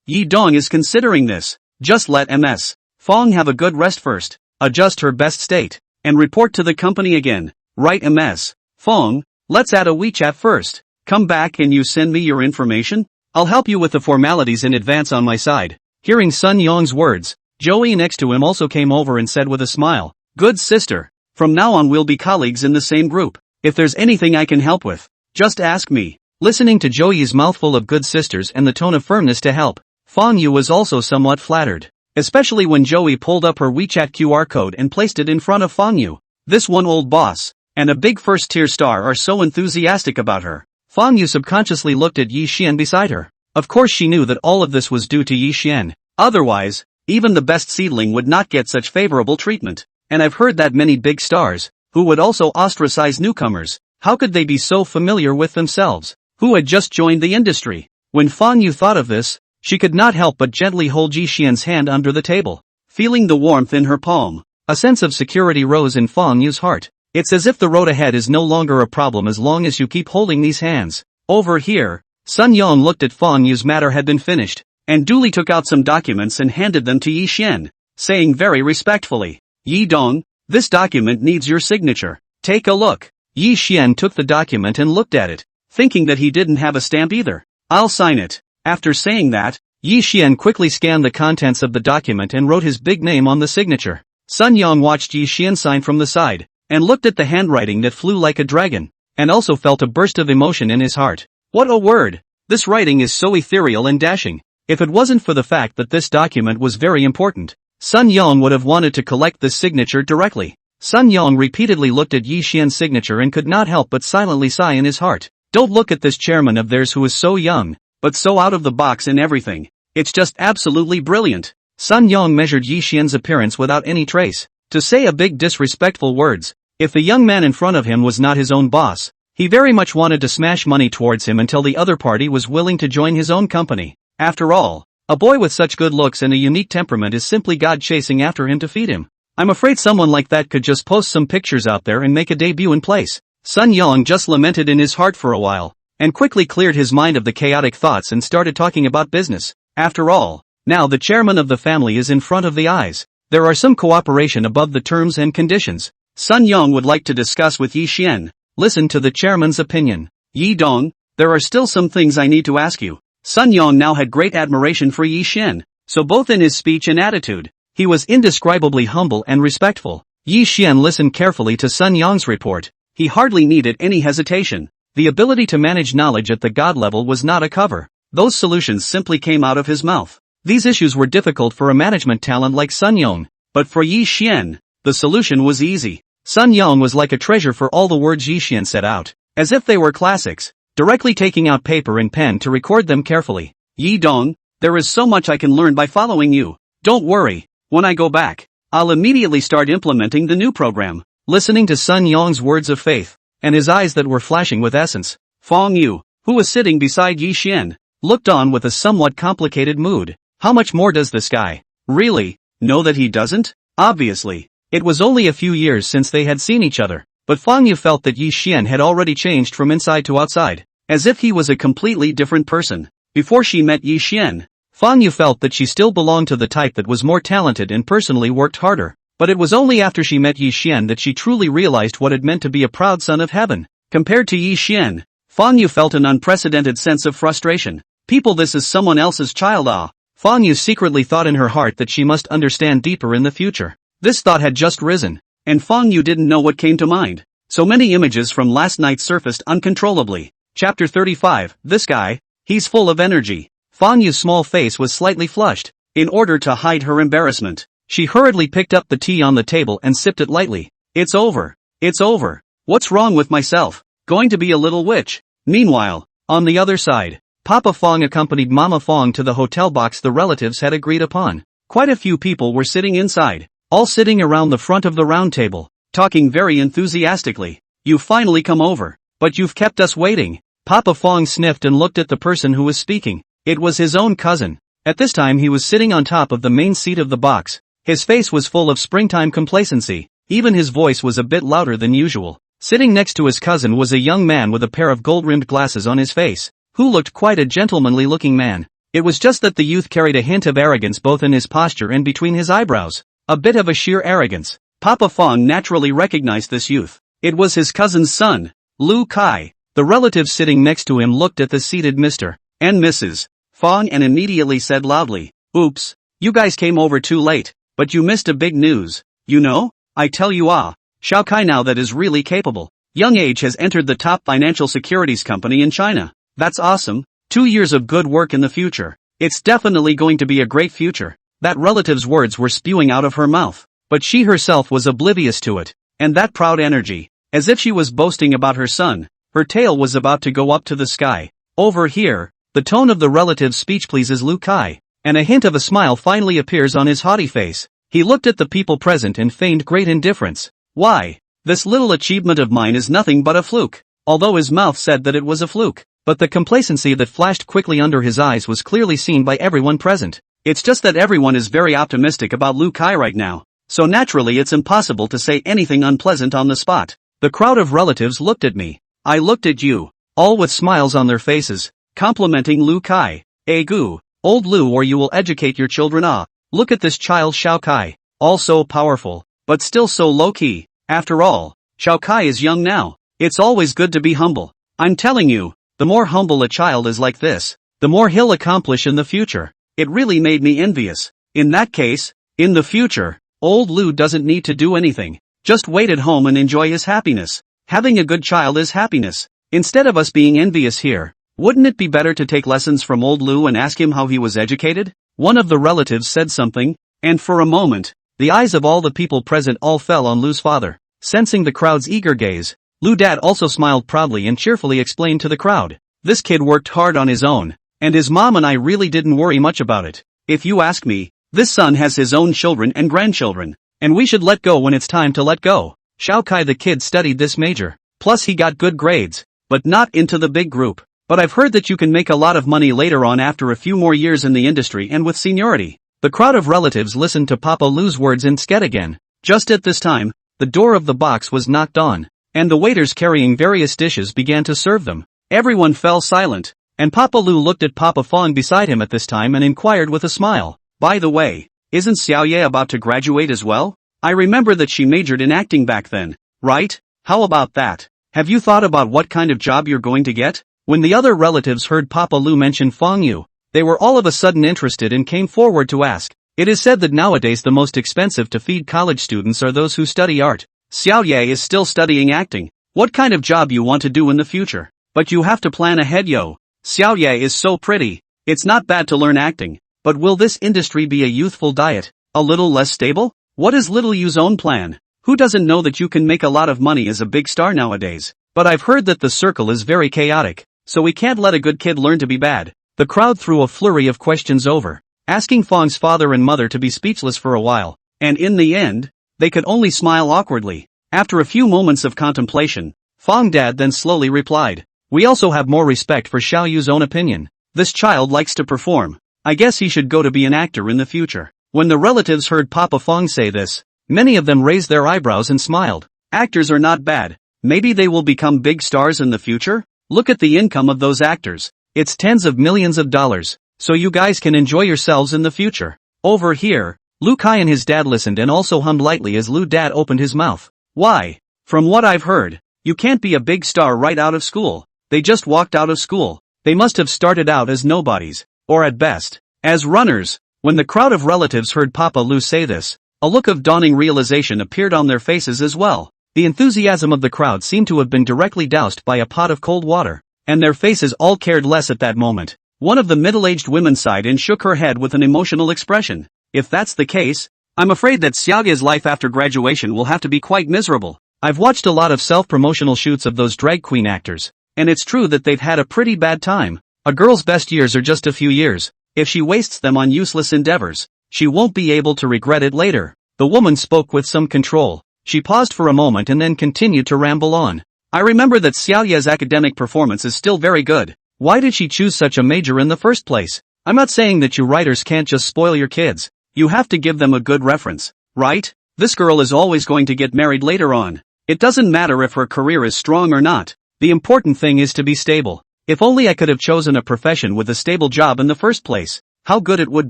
Yi Dong is considering this. Just let Ms. Fong have a good rest first, adjust her best state, and report to the company again. Right, Ms. Fong, let's add a WeChat first. Come back and you send me your information? I'll help you with the formalities in advance on my side. Hearing Sun Yong's words, Joey next to him also came over and said with a smile, "Good sister. From now on we'll be colleagues in the same group. If there's anything I can help with, just ask me." Listening to Joey's mouthful of good sisters and the tone of firmness to help, Fang Yu was also somewhat flattered. Especially when Joey pulled up her WeChat QR code and placed it in front of Fang Yu. This one old boss, and a big first-tier star are so enthusiastic about her. Fang Yu subconsciously looked at Yi Xian beside her. Of course she knew that all of this was due to Yi Xian. Otherwise, even the best seedling would not get such favorable treatment. And I've heard that many big stars, who would also ostracize newcomers, how could they be so familiar with themselves, who had just joined the industry? When Fang Yu thought of this, she could not help but gently hold Yi Xian's hand under the table. Feeling the warmth in her palm, a sense of security rose in Fang Yu's heart. It's as if the road ahead is no longer a problem as long as you keep holding these hands. Over here, Sun Yong looked at Fang Yu's matter had been finished, and duly took out some documents and handed them to Yi Xian, saying very respectfully, "Yi Dong, this document needs your signature. Take a look." Yi Xian took the document and looked at it, thinking that he didn't have a stamp either. "I'll sign it." After saying that, Yi Xian quickly scanned the contents of the document and wrote his big name on the signature. Sun Yong watched Yi Xian sign from the side, and looked at the handwriting that flew like a dragon, and also felt a burst of emotion in his heart. What a word! This writing is so ethereal and dashing. If it wasn't for the fact that this document was very important, Sun Yong would have wanted to collect this signature directly. Sun Yong repeatedly looked at Yi Xian's signature and could not help but silently sigh in his heart. Don't look at this chairman of theirs who is so young, but so out of the box in everything. It's just absolutely brilliant. Sun Yong measured Yi Xian's appearance without any trace. To say a big disrespectful words, if the young man in front of him was not his own boss, he very much wanted to smash money towards him until the other party was willing to join his own company. After all, a boy with such good looks and a unique temperament is simply God chasing after him to feed him. I'm afraid someone like that could just post some pictures out there and make a debut in place. Sun Yong just lamented in his heart for a while, and quickly cleared his mind of the chaotic thoughts and started talking about business. After all, now the chairman of the family is in front of the eyes. There are some cooperation above the terms and conditions. Sun Yong would like to discuss with Yi Xian. Listen to the chairman's opinion. Yi Dong, there are still some things I need to ask you. Sun Yong now had great admiration for Yi Xian, so both in his speech and attitude, he was indescribably humble and respectful. Yi Xian listened carefully to Sun Yong's report. He hardly needed any hesitation. The ability to manage knowledge at the god level was not a cover. Those solutions simply came out of his mouth. These issues were difficult for a management talent like Sun Yong, but for Yi Xian, the solution was easy. Sun Yong was like a treasure for all the words Yi Xian set out, as if they were classics, directly taking out paper and pen to record them carefully. Yi Dong, there is so much I can learn by following you. Don't worry, when I go back, I'll immediately start implementing the new program. Listening to Sun Yong's words of faith, and his eyes that were flashing with essence, Fang Yu, who was sitting beside Yi Xian, looked on with a somewhat complicated mood. How much more does this guy really know that he doesn't? Obviously, it was only a few years since they had seen each other, but Fang Yu felt that Yi Xian had already changed from inside to outside, as if he was a completely different person. Before she met Yi Xian, Fang Yu felt that she still belonged to the type that was more talented and personally worked harder. But it was only after she met Yi Xian that she truly realized what it meant to be a proud son of heaven. Compared to Yi Xian, Fang Yu felt an unprecedented sense of frustration. People, this is someone else's child. Fang Yu secretly thought in her heart that she must understand deeper in the future. This thought had just risen, and Fang Yu didn't know what came to mind. So many images from last night surfaced uncontrollably. Chapter 35, this guy, he's full of energy. Fang Yu's small face was slightly flushed. In order to hide her embarrassment, she hurriedly picked up the tea on the table and sipped it lightly. It's over. It's over. What's wrong with myself? Going to be a little witch. Meanwhile, on the other side, Papa Fong accompanied Mama Fong to the hotel box the relatives had agreed upon. Quite a few people were sitting inside, all sitting around the front of the round table, talking very enthusiastically. You've finally come over, but you've kept us waiting. Papa Fong sniffed and looked at the person who was speaking. It was his own cousin. At this time he was sitting on top of the main seat of the box. His face was full of springtime complacency. Even his voice was a bit louder than usual. Sitting next to his cousin was a young man with a pair of gold-rimmed glasses on his face, who looked quite a gentlemanly-looking man. It was just that the youth carried a hint of arrogance both in his posture and between his eyebrows. A bit of a sheer arrogance. Papa Fong naturally recognized this youth. It was his cousin's son, Lu Kai. The relatives sitting next to him looked at the seated Mr. and Mrs. Fong and immediately said loudly, "Oops, you guys came over too late, but you missed a big news. You know, I tell you Xiao Kai now that is really capable. Young age has entered the top financial securities company in China. That's awesome. 2 years of good work in the future. It's definitely going to be a great future." That relative's words were spewing out of her mouth, but she herself was oblivious to it. And that proud energy, as if she was boasting about her son, her tail was about to go up to the sky. Over here, the tone of the relative's speech pleases Lu Kai, and a hint of a smile finally appears on his haughty face. He looked at the people present and feigned great indifference. Why, this little achievement of mine is nothing but a fluke. Although his mouth said that it was a fluke, but the complacency that flashed quickly under his eyes was clearly seen by everyone present. It's just that everyone is very optimistic about Lu Kai right now, so naturally it's impossible to say anything unpleasant on the spot. The crowd of relatives looked at me. I looked at you, all with smiles on their faces, complimenting Lu Kai. Gu, old Lu, or you will educate your children. Look at this child Xiao Kai, all so powerful, but still so low-key. After all, Xiao Kai is young now. It's always good to be humble. I'm telling you, the more humble a child is like this, the more he'll accomplish in the future. It really made me envious. In that case, in the future, old Lu doesn't need to do anything. Just wait at home and enjoy his happiness. Having a good child is happiness. Instead of us being envious here, wouldn't it be better to take lessons from old Lu and ask him how he was educated? One of the relatives said something, and for a moment, the eyes of all the people present all fell on Lu's father. Sensing the crowd's eager gaze, Lu Dad also smiled proudly and cheerfully explained to the crowd, "This kid worked hard on his own, and his mom and I really didn't worry much about it. If you ask me, this son has his own children and grandchildren, and we should let go when it's time to let go." Xiao Kai the kid studied this major, plus he got good grades, but not into the big group. But I've heard that you can make a lot of money later on after a few more years in the industry and with seniority. The crowd of relatives listened to Papa Lu's words and scared again. Just at this time, the door of the box was knocked on, and the waiters carrying various dishes began to serve them. Everyone fell silent, and Papa Lu looked at Papa Fong beside him at this time and inquired with a smile, "By the way, isn't Xiao Ye about to graduate as well? I remember that she majored in acting back then, right? How about that? Have you thought about what kind of job you're going to get?" When the other relatives heard Papa Lu mention Fong Yu, they were all of a sudden interested and came forward to ask. It is said that nowadays the most expensive to feed college students are those who study art. Xiao Ye is still studying acting. What kind of job you want to do in the future? But you have to plan ahead, yo. Xiao Ye is so pretty. It's not bad to learn acting. But will this industry be a youthful diet? A little less stable? What is little Yu's own plan? Who doesn't know that you can make a lot of money as a big star nowadays? But I've heard that the circle is very chaotic, so we can't let a good kid learn to be bad. The crowd threw a flurry of questions over, asking Fong's father and mother to be speechless for a while, and in the end, they could only smile awkwardly. After a few moments of contemplation, Fong Dad then slowly replied, "We also have more respect for Xiao Yu's own opinion. This child likes to perform. I guess he should go to be an actor in the future." When the relatives heard Papa Fong say this, many of them raised their eyebrows and smiled. Actors are not bad. Maybe they will become big stars in the future? Look at the income of those actors. It's tens of millions of dollars, so you guys can enjoy yourselves in the future. Over here, Lu Kai and his dad listened and also hummed lightly as Lu Dad opened his mouth. "Why, from what I've heard, you can't be a big star right out of school. They just walked out of school. They must have started out as nobodies, or at best, as runners." When the crowd of relatives heard Papa Lu say this, a look of dawning realization appeared on their faces as well. The enthusiasm of the crowd seemed to have been directly doused by a pot of cold water, and their faces all cared less at that moment. One of the middle-aged women sighed and shook her head with an emotional expression. If that's the case, I'm afraid that Xiaoya's life after graduation will have to be quite miserable. I've watched a lot of self-promotional shoots of those drag queen actors, and it's true that they've had a pretty bad time. A girl's best years are just a few years. If she wastes them on useless endeavors, she won't be able to regret it later. The woman spoke with some control. She paused for a moment and then continued to ramble on. I remember that Xiaoya's academic performance is still very good. Why did she choose such a major in the first place? I'm not saying that you writers can't just spoil your kids. You have to give them a good reference, right? This girl is always going to get married later on. It doesn't matter if her career is strong or not. The important thing is to be stable. If only I could have chosen a profession with a stable job in the first place. How good it would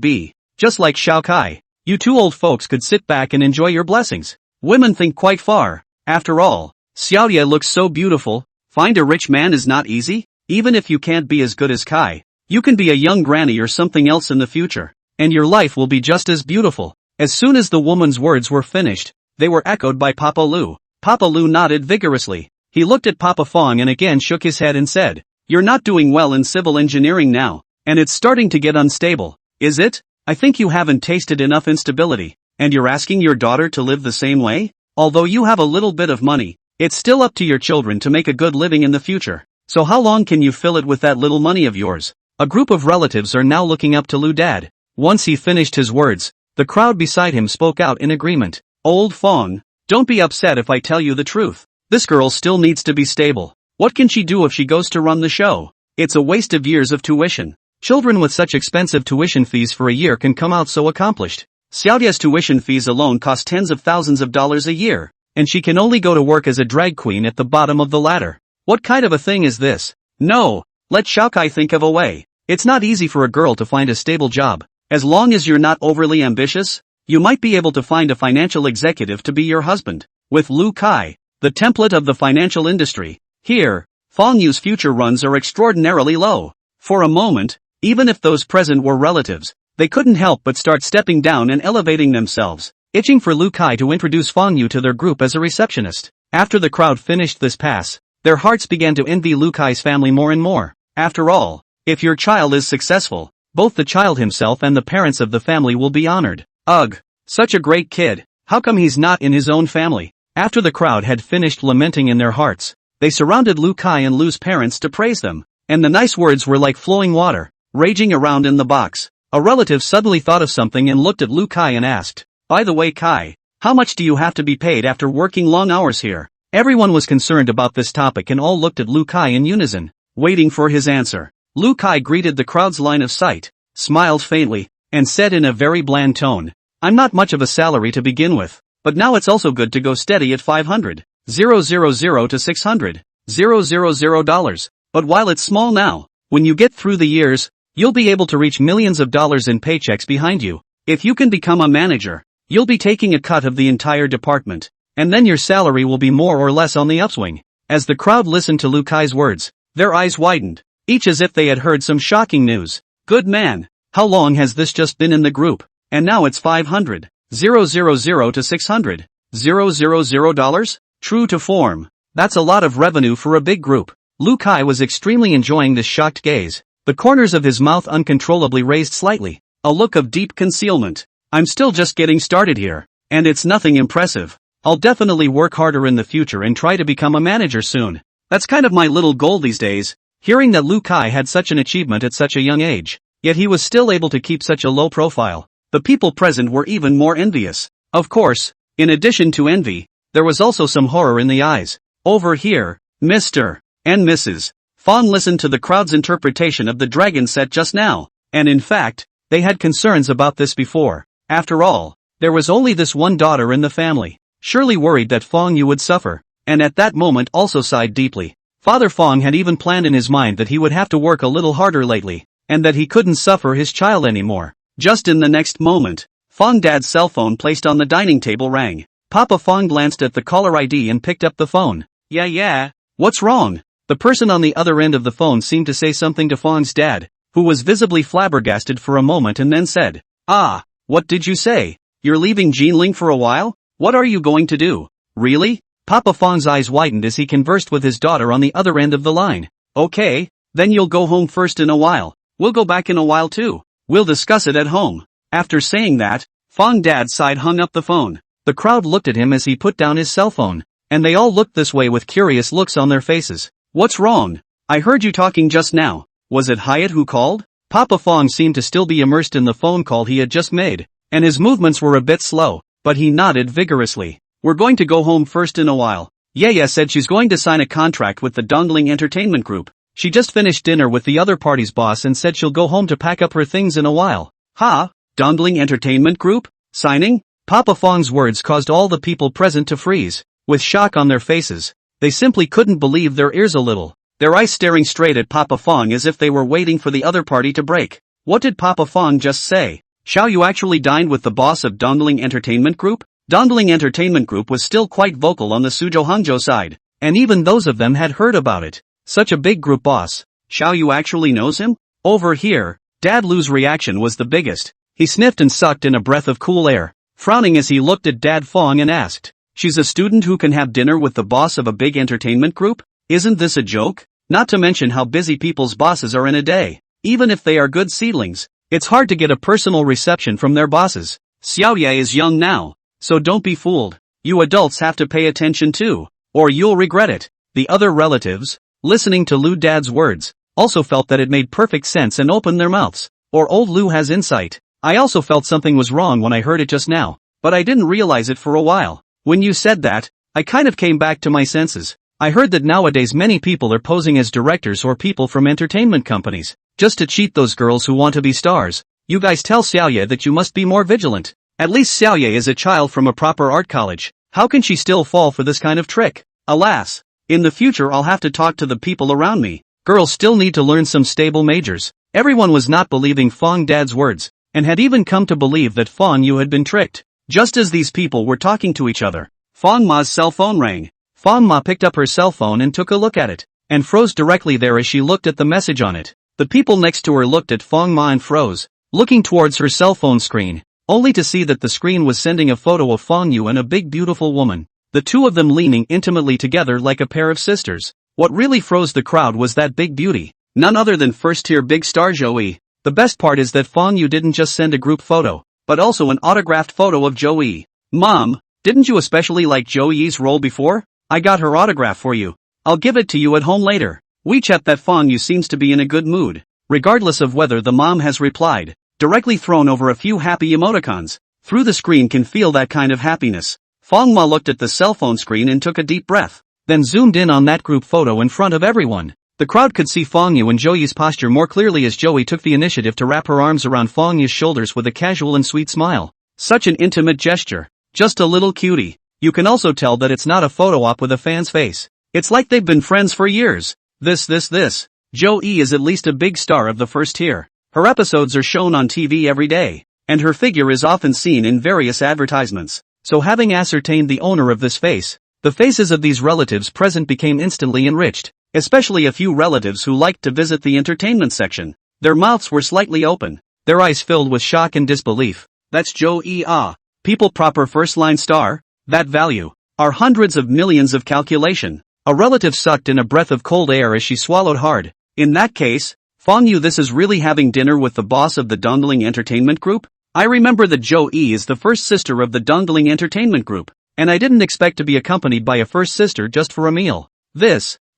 be. Just like Xiao Kai. You two old folks could sit back and enjoy your blessings. Women think quite far. After all, Xiaoya looks so beautiful. Find a rich man is not easy. Even if you can't be as good as Kai, you can be a young granny or something else in the future, and your life will be just as beautiful. As soon as the woman's words were finished, they were echoed by Papa Lu. Papa Lu nodded vigorously. He looked at Papa Fong and again shook his head and said, "You're not doing well in civil engineering now, and it's starting to get unstable, is it? I think you haven't tasted enough instability, and you're asking your daughter to live the same way? Although you have a little bit of money, it's still up to your children to make a good living in the future. So how long can you fill it with that little money of yours?" A group of relatives are now looking up to Lu Dad. Once he finished his words, the crowd beside him spoke out in agreement. Old Fong, don't be upset if I tell you the truth. This girl still needs to be stable. What can she do if she goes to run the show? It's a waste of years of tuition. Children with such expensive tuition fees for a year can come out so accomplished. Xiaoya's tuition fees alone cost tens of thousands of dollars a year, and she can only go to work as a drag queen at the bottom of the ladder. What kind of a thing is this? No, let Xiaokai think of a way. It's not easy for a girl to find a stable job. As long as you're not overly ambitious, you might be able to find a financial executive to be your husband. With Lu Kai, the template of the financial industry. Here, Fong Yu's future runs are extraordinarily low. For a moment, even if those present were relatives, they couldn't help but start stepping down and elevating themselves, itching for Lu Kai to introduce Fong Yu to their group as a receptionist. After the crowd finished this pass, their hearts began to envy Lu Kai's family more and more. After all, if your child is successful, both the child himself and the parents of the family will be honored. Ugh, such a great kid. How come he's not in his own family? After the crowd had finished lamenting in their hearts, they surrounded Lu Kai and Lu's parents to praise them, and the nice words were like flowing water, raging around in the box. A relative suddenly thought of something and looked at Lu Kai and asked, "By the way, Kai, how much do you have to be paid after working long hours here?" Everyone was concerned about this topic and all looked at Lu Kai in unison, waiting for his answer. Lu Kai greeted the crowd's line of sight, smiled faintly, and said in a very bland tone, "I'm not much of a salary to begin with, but now it's also good to go steady at $500,000 to $600,000. But while it's small now, when you get through the years, you'll be able to reach millions of dollars in paychecks behind you. If you can become a manager, you'll be taking a cut of the entire department, and then your salary will be more or less on the upswing." As the crowd listened to Lu Kai's words, their eyes widened, each as if they had heard some shocking news. Good man, how long has this just been in the group? And now it's $500,000 to $600,000? True to form. That's a lot of revenue for a big group. Lu Kai was extremely enjoying this shocked gaze. The corners of his mouth uncontrollably raised slightly, a look of deep concealment. I'm still just getting started here, and it's nothing impressive. I'll definitely work harder in the future and try to become a manager soon. That's kind of my little goal these days. Hearing that Lu Kai had such an achievement at such a young age, yet he was still able to keep such a low profile, the people present were even more envious. Of course, in addition to envy, there was also some horror in the eyes. Over here, Mr. and Mrs. Fong listened to the crowd's interpretation of the dragon set just now, and in fact, they had concerns about this before. After all, there was only this one daughter in the family, surely worried that Fong Yu would suffer, and at that moment also sighed deeply. Father Fong had even planned in his mind that he would have to work a little harder lately, and that he couldn't suffer his child anymore. Just in the next moment, Fong Dad's cell phone placed on the dining table rang. Papa Fong glanced at the caller ID and picked up the phone. Yeah, what's wrong? The person on the other end of the phone seemed to say something to Fong's dad, who was visibly flabbergasted for a moment and then said, "Ah, what did you say? You're leaving Jinling for a while? What are you going to do? Really?" Papa Fong's eyes widened as he conversed with his daughter on the other end of the line. "Okay, then you'll go home first in a while. We'll go back in a while too. We'll discuss it at home. After saying that, Fong Dad sighed hung up the phone. The crowd looked at him as he put down his cell phone, and they all looked this way with curious looks on their faces. What's wrong? I heard you talking just now. Was it Hyatt who called? Papa Fong seemed to still be immersed in the phone call he had just made, and his movements were a bit slow, but he nodded vigorously. We're going to go home first in a while. Yaya said she's going to sign a contract with the Dongling Entertainment Group. She just finished dinner with the other party's boss and said she'll go home to pack up her things in a while. Ha? Dongling Entertainment Group? Signing? Papa Fong's words caused all the people present to freeze, with shock on their faces. They simply couldn't believe their ears a little, their eyes staring straight at Papa Fong as if they were waiting for the other party to break. What did Papa Fong just say? Xiao Yu actually dined with the boss of Dongling Entertainment Group? Dongling Entertainment Group was still quite vocal on the Suzhou Hangzhou side, and even those of them had heard about it. Such a big group boss. Xiao Yu actually knows him? Over here, Dad Lu's reaction was the biggest. He sniffed and sucked in a breath of cool air, frowning as he looked at Dad Fong and asked, "She's a student who can have dinner with the boss of a big entertainment group? Isn't this a joke? Not to mention how busy people's bosses are in a day. Even if they are good seedlings, it's hard to get a personal reception from their bosses. Xiao Ye is young now, so don't be fooled. You adults have to pay attention too, or you'll regret it." The other relatives, listening to Lu Dad's words, also felt that it made perfect sense and opened their mouths. Or old Lu has insight. I also felt something was wrong when I heard it just now, but I didn't realize it for a while. When you said that, I kind of came back to my senses. I heard that nowadays many people are posing as directors or people from entertainment companies, just to cheat those girls who want to be stars. You guys tell Xiaoye that you must be more vigilant. At least Xiaoye is a child from a proper art college. How can she still fall for this kind of trick? Alas, in the future I'll have to talk to the people around me. Girls still need to learn some stable majors. Everyone was not believing Fong Dad's words, and had even come to believe that Fong Yu had been tricked. Just as these people were talking to each other, Fong Ma's cell phone rang. Fong Ma picked up her cell phone and took a look at it, and froze directly there as she looked at the message on it. The people next to her looked at Fong Ma and froze, looking towards her cell phone screen, only to see that the screen was sending a photo of Fong Yu and a big beautiful woman, the two of them leaning intimately together like a pair of sisters. What really froze the crowd was that big beauty, none other than first-tier big star Joey. The best part is that Fong Yu didn't just send a group photo, but also an autographed photo of Joey. Mom, didn't you especially like Joey's role before? I got her autograph for you. I'll give it to you at home later. WeChat that Fong Yu seems to be in a good mood, regardless of whether the mom has replied, directly thrown over a few happy emoticons. Through the screen can feel that kind of happiness. Fong Ma looked at the cell phone screen and took a deep breath, then zoomed in on that group photo in front of everyone. The crowd could see Fong Yu and Joey's posture more clearly as Joey took the initiative to wrap her arms around Fong Yu's shoulders with a casual and sweet smile. Such an intimate gesture. Just a little cutie. You can also tell that it's not a photo op with a fan's face. It's like they've been friends for years. This. Joey is at least a big star of the first tier. Her episodes are shown on TV every day, and her figure is often seen in various advertisements. So having ascertained the owner of this face, the faces of these relatives present became instantly enriched. Especially a few relatives who liked to visit the entertainment section. Their mouths were slightly open, their eyes filled with shock and disbelief. That's Joey Ah. People proper first-line star? That value are hundreds of millions of calculation. A relative sucked in a breath of cold air as she swallowed hard. In that case, Fong Yu, this is really having dinner with the boss of the Dongling Entertainment Group? I remember that Joey is the first sister of the Dongling Entertainment Group, and I didn't expect to be accompanied by a first sister just for a meal.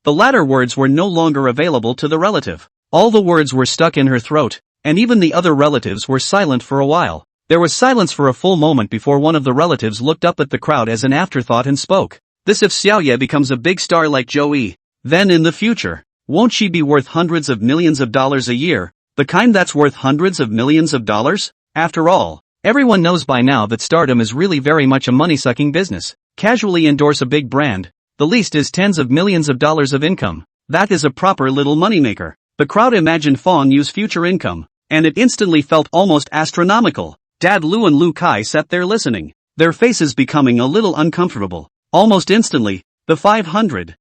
The latter words were no longer available to the relative. All the words were stuck in her throat, and even the other relatives were silent for a while. There was silence for a full moment before one of the relatives looked up at the crowd as an afterthought and spoke. This if Xiaoye becomes a big star like Joey, then in the future, won't she be worth hundreds of millions of dollars a year? The kind that's worth hundreds of millions of dollars? After all, everyone knows by now that stardom is really very much a money-sucking business. Casually endorse a big brand. The least is tens of millions of dollars of income. That is a proper little moneymaker. The crowd imagined Fong Yu's future income, and it instantly felt almost astronomical. Dad Lu and Lu Kai sat there listening, their faces becoming a little uncomfortable. Almost instantly, the 500,000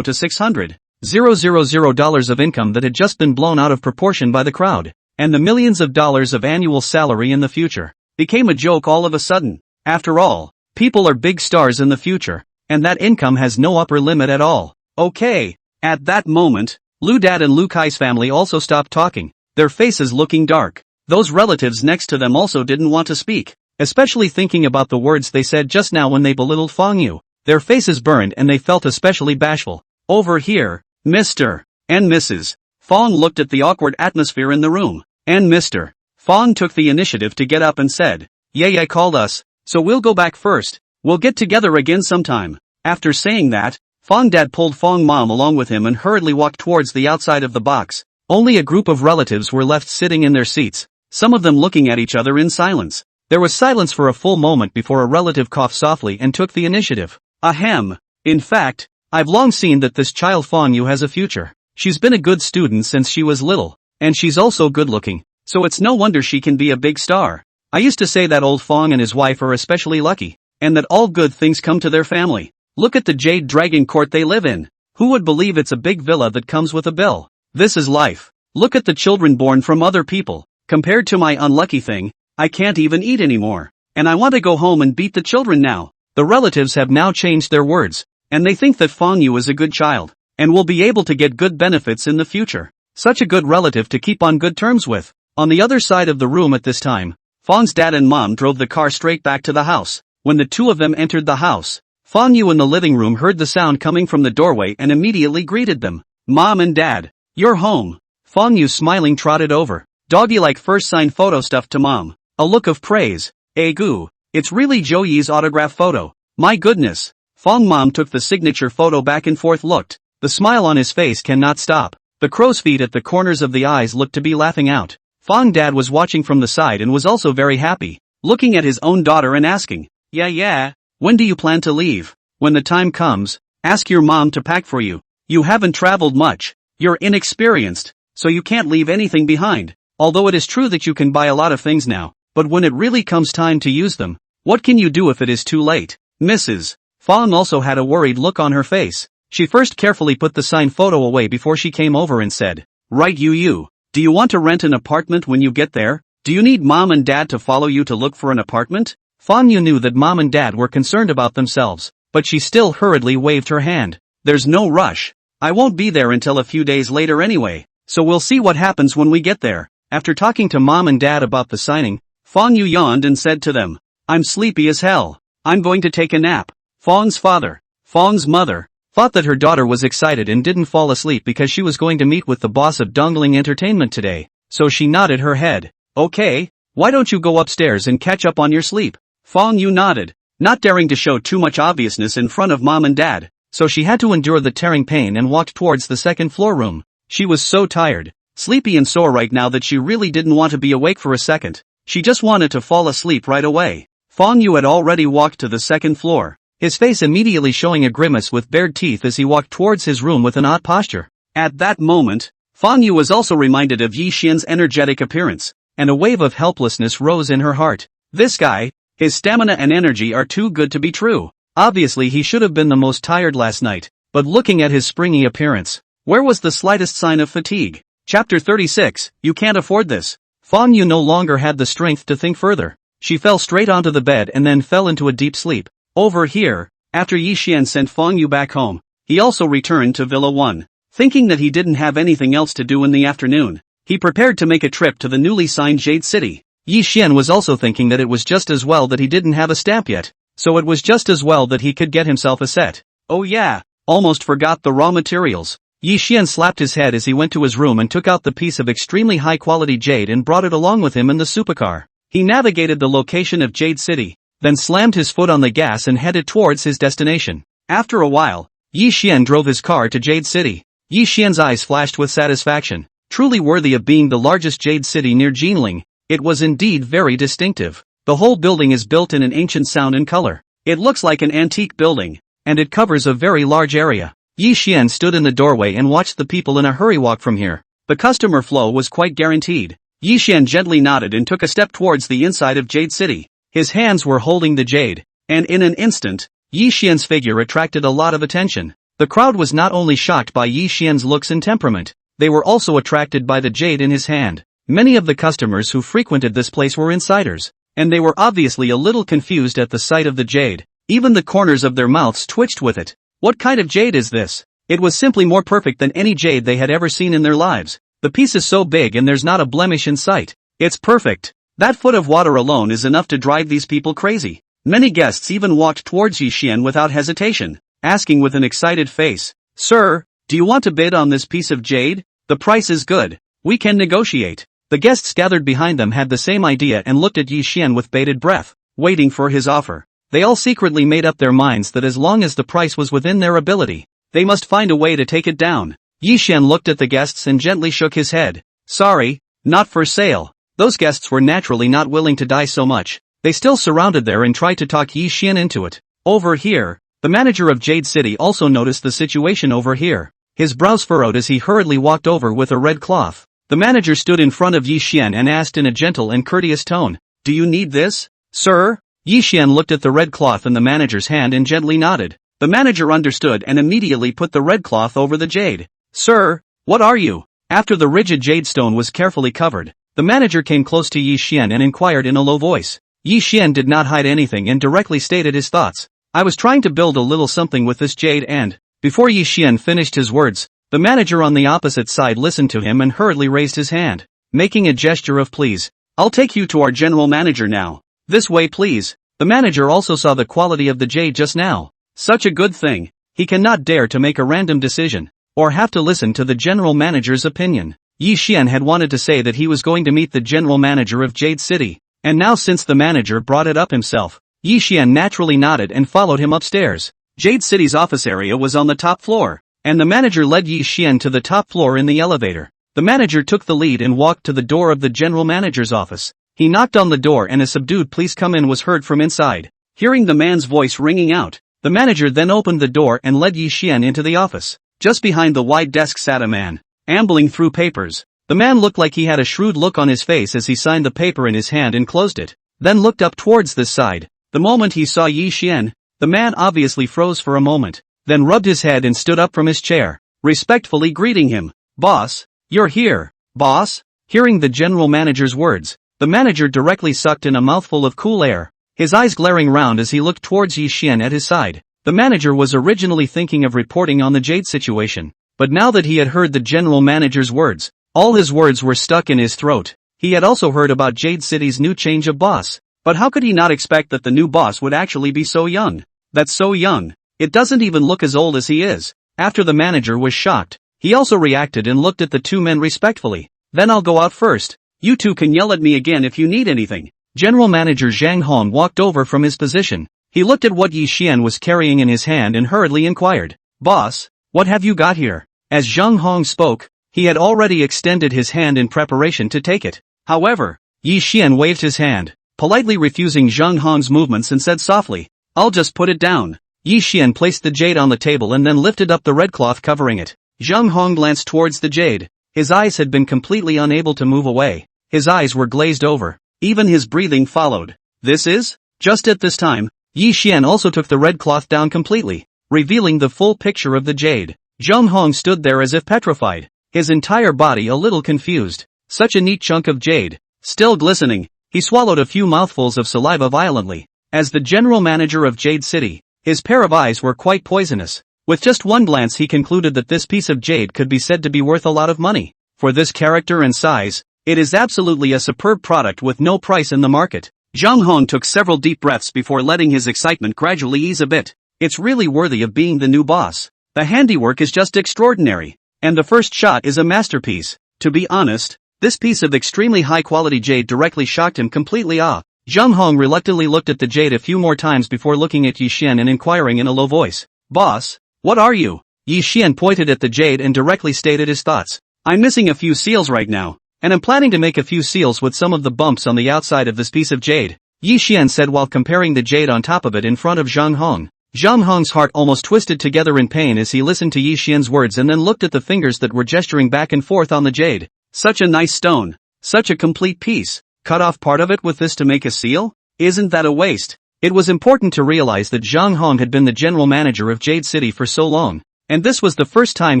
to 600,000 dollars of income that had just been blown out of proportion by the crowd, and the millions of dollars of annual salary in the future, became a joke all of a sudden. After all, people are big stars in the future, and that income has no upper limit at all. Okay. At that moment, Lu Dad and Lu Kai's family also stopped talking, their faces looking dark. Those relatives next to them also didn't want to speak, especially thinking about the words they said just now when they belittled Fang Yu. Their faces burned and they felt especially bashful. Over here, Mr. and Mrs. Fang looked at the awkward atmosphere in the room, and Mr. Fang took the initiative to get up and said, "Yeah, called us, so we'll go back first. We'll get together again sometime." After saying that, Fang Dad pulled Fang Mom along with him and hurriedly walked towards the outside of the box. Only a group of relatives were left sitting in their seats, some of them looking at each other in silence. There was silence for a full moment before a relative coughed softly and took the initiative. Ahem. In fact, I've long seen that this child Fang Yu has a future. She's been a good student since she was little, and she's also good looking, so it's no wonder she can be a big star. I used to say that old Fang and his wife are especially lucky, and that all good things come to their family. Look at the Jade Dragon Court they live in. Who would believe it's a big villa that comes with a bill? This is life. Look at the children born from other people. Compared to my unlucky thing, I can't even eat anymore. And I want to go home and beat the children now. The relatives have now changed their words, and they think that Fang Yu is a good child, and will be able to get good benefits in the future. Such a good relative to keep on good terms with. On the other side of the room at this time, Fang's dad and mom drove the car straight back to the house. When the two of them entered the house, Fang Yu in the living room heard the sound coming from the doorway and immediately greeted them. "Mom and Dad, you're home." Fang Yu smiling trotted over, doggy-like first signed photo stuff to mom. A look of praise. "Goo, it's really Joey's autograph photo. My goodness." Fang Mom took the signature photo back and forth looked. The smile on his face cannot stop. The crow's feet at the corners of the eyes looked to be laughing out. Fang Dad was watching from the side and was also very happy, looking at his own daughter and asking, Yeah, when do you plan to leave?" "When the time comes, ask your mom to pack for you. You haven't traveled much. You're inexperienced, so you can't leave anything behind. Although it is true that you can buy a lot of things now, but when it really comes time to use them, what can you do if it is too late?" Mrs. Fang also had a worried look on her face. She first carefully put the signed photo away before she came over and said, "Right you. Do you want to rent an apartment when you get there? Do you need mom and dad to follow you to look for an apartment?" Fang Yu knew that mom and dad were concerned about themselves, but she still hurriedly waved her hand. "There's no rush. I won't be there until a few days later anyway, so we'll see what happens when we get there." After talking to mom and dad about the signing, Fang Yu yawned and said to them, "I'm sleepy as hell. I'm going to take a nap." Fang's father, Fang's mother, thought that her daughter was excited and didn't fall asleep because she was going to meet with the boss of Dongling Entertainment today, so she nodded her head. "Okay, why don't you go upstairs and catch up on your sleep?" Fang Yu nodded, not daring to show too much obviousness in front of mom and dad, so she had to endure the tearing pain and walked towards the second floor room. She was so tired, sleepy and sore right now that she really didn't want to be awake for a second. She just wanted to fall asleep right away. Fang Yu had already walked to the second floor, his face immediately showing a grimace with bared teeth as he walked towards his room with an odd posture. At that moment, Fang Yu was also reminded of Yi Xian's energetic appearance, and a wave of helplessness rose in her heart. This guy, his stamina and energy are too good to be true. Obviously he should have been the most tired last night, but looking at his springy appearance, where was the slightest sign of fatigue? Chapter 36, You Can't Afford This. Fang Yu no longer had the strength to think further. She fell straight onto the bed and then fell into a deep sleep. Over here, after Yi Xian sent Fang Yu back home, he also returned to Villa 1. Thinking that he didn't have anything else to do in the afternoon, he prepared to make a trip to the newly signed Jade City. Yi Xian was also thinking that it was just as well that he didn't have a stamp yet, so it was just as well that he could get himself a set. Oh yeah, almost forgot the raw materials. Yi Xian slapped his head as he went to his room and took out the piece of extremely high-quality jade and brought it along with him in the supercar. He navigated the location of Jade City, then slammed his foot on the gas and headed towards his destination. After a while, Yi Xian drove his car to Jade City. Yi Xian's eyes flashed with satisfaction. Truly worthy of being the largest Jade City near Jinling, it was indeed very distinctive. The whole building is built in an ancient sound and color. It looks like an antique building, and it covers a very large area. Yi Xian stood in the doorway and watched the people in a hurry walk from here. The customer flow was quite guaranteed. Yi Xian gently nodded and took a step towards the inside of Jade City. His hands were holding the jade, and in an instant, Yi Xian's figure attracted a lot of attention. The crowd was not only shocked by Yi Xian's looks and temperament, they were also attracted by the jade in his hand. Many of the customers who frequented this place were insiders, and they were obviously a little confused at the sight of the jade. Even the corners of their mouths twitched with it. What kind of jade is this? It was simply more perfect than any jade they had ever seen in their lives. The piece is so big and there's not a blemish in sight. It's perfect. That foot of water alone is enough to drive these people crazy. Many guests even walked towards Yi Xian without hesitation, asking with an excited face, "Sir, do you want to bid on this piece of jade? The price is good. We can negotiate." The guests gathered behind them had the same idea and looked at Yi Xian with bated breath, waiting for his offer. They all secretly made up their minds that as long as the price was within their ability, they must find a way to take it down. Yi Xian looked at the guests and gently shook his head. "Sorry, not for sale." Those guests were naturally not willing to die so much. They still surrounded there and tried to talk Yi Xian into it. Over here, the manager of Jade City also noticed the situation over here. His brows furrowed as he hurriedly walked over with a red cloth. The manager stood in front of Yi Xian and asked in a gentle and courteous tone, "Do you need this, sir?" Yi Xian looked at the red cloth in the manager's hand and gently nodded. The manager understood and immediately put the red cloth over the jade. "Sir, what are you?" After the rigid jade stone was carefully covered, the manager came close to Yi Xian and inquired in a low voice. Yi Xian did not hide anything and directly stated his thoughts. "I was trying to build a little something with this jade and..." Before Yi Xian finished his words, the manager on the opposite side listened to him and hurriedly raised his hand, making a gesture of please. "I'll take you to our general manager now. This way please." The manager also saw the quality of the jade just now. Such a good thing. He cannot dare to make a random decision, or have to listen to the general manager's opinion. Yi Xian had wanted to say that he was going to meet the general manager of Jade City, and now since the manager brought it up himself, Yi Xian naturally nodded and followed him upstairs. Jade City's office area was on the top floor, and the manager led Yi Xian to the top floor in the elevator. The manager took the lead and walked to the door of the general manager's office. He knocked on the door and a subdued "Please come in" was heard from inside. Hearing the man's voice ringing out, the manager then opened the door and led Yi Xian into the office. Just behind the wide desk sat a man, ambling through papers. The man looked like he had a shrewd look on his face as he signed the paper in his hand and closed it, then looked up towards this side. The moment he saw Yi Xian, the man obviously froze for a moment, then rubbed his head and stood up from his chair, respectfully greeting him. "Boss, you're here, boss?" Hearing the general manager's words, the manager directly sucked in a mouthful of cool air, his eyes glaring round as he looked towards Yi Xian at his side. The manager was originally thinking of reporting on the jade situation, but now that he had heard the general manager's words, all his words were stuck in his throat. He had also heard about Jade City's new change of boss, but how could he not expect that the new boss would actually be so young? That's so young. It doesn't even look as old as he is. After the manager was shocked, he also reacted and looked at the two men respectfully. "Then I'll go out first. You two can yell at me again if you need anything." General Manager Zhang Hong walked over from his position. He looked at what Yi Xian was carrying in his hand and hurriedly inquired, "Boss, what have you got here?" As Zhang Hong spoke, he had already extended his hand in preparation to take it. However, Yi Xian waved his hand, politely refusing Zhang Hong's movements and said softly, "I'll just put it down." Yi Xian placed the jade on the table and then lifted up the red cloth covering it. Zhang Hong glanced towards the jade. His eyes had been completely unable to move away. His eyes were glazed over. Even his breathing followed. "This is?" Just at this time, Yi Xian also took the red cloth down completely, revealing the full picture of the jade. Zhang Hong stood there as if petrified, his entire body a little confused. Such a neat chunk of jade, still glistening. He swallowed a few mouthfuls of saliva violently. As the general manager of Jade City, his pair of eyes were quite poisonous. With just one glance he concluded that this piece of jade could be said to be worth a lot of money. For this character and size, it is absolutely a superb product with no price in the market. Zhang Hong took several deep breaths before letting his excitement gradually ease a bit. It's really worthy of being the new boss. The handiwork is just extraordinary, and the first shot is a masterpiece. To be honest, this piece of extremely high-quality jade directly shocked him completely. Zhang Hong reluctantly looked at the jade a few more times before looking at Yi Xian and inquiring in a low voice, "Boss, what are you?" Yi Xian pointed at the jade and directly stated his thoughts. "I'm missing a few seals right now, and I'm planning to make a few seals with some of the bumps on the outside of this piece of jade," Yi Xian said while comparing the jade on top of it in front of Zhang Hong. Zhang Hong's heart almost twisted together in pain as he listened to Yi Xian's words and then looked at the fingers that were gesturing back and forth on the jade. Such a nice stone. Such a complete piece. Cut off part of it with this to make a seal? Isn't that a waste? It was important to realize that Zhang Hong had been the general manager of Jade City for so long, and this was the first time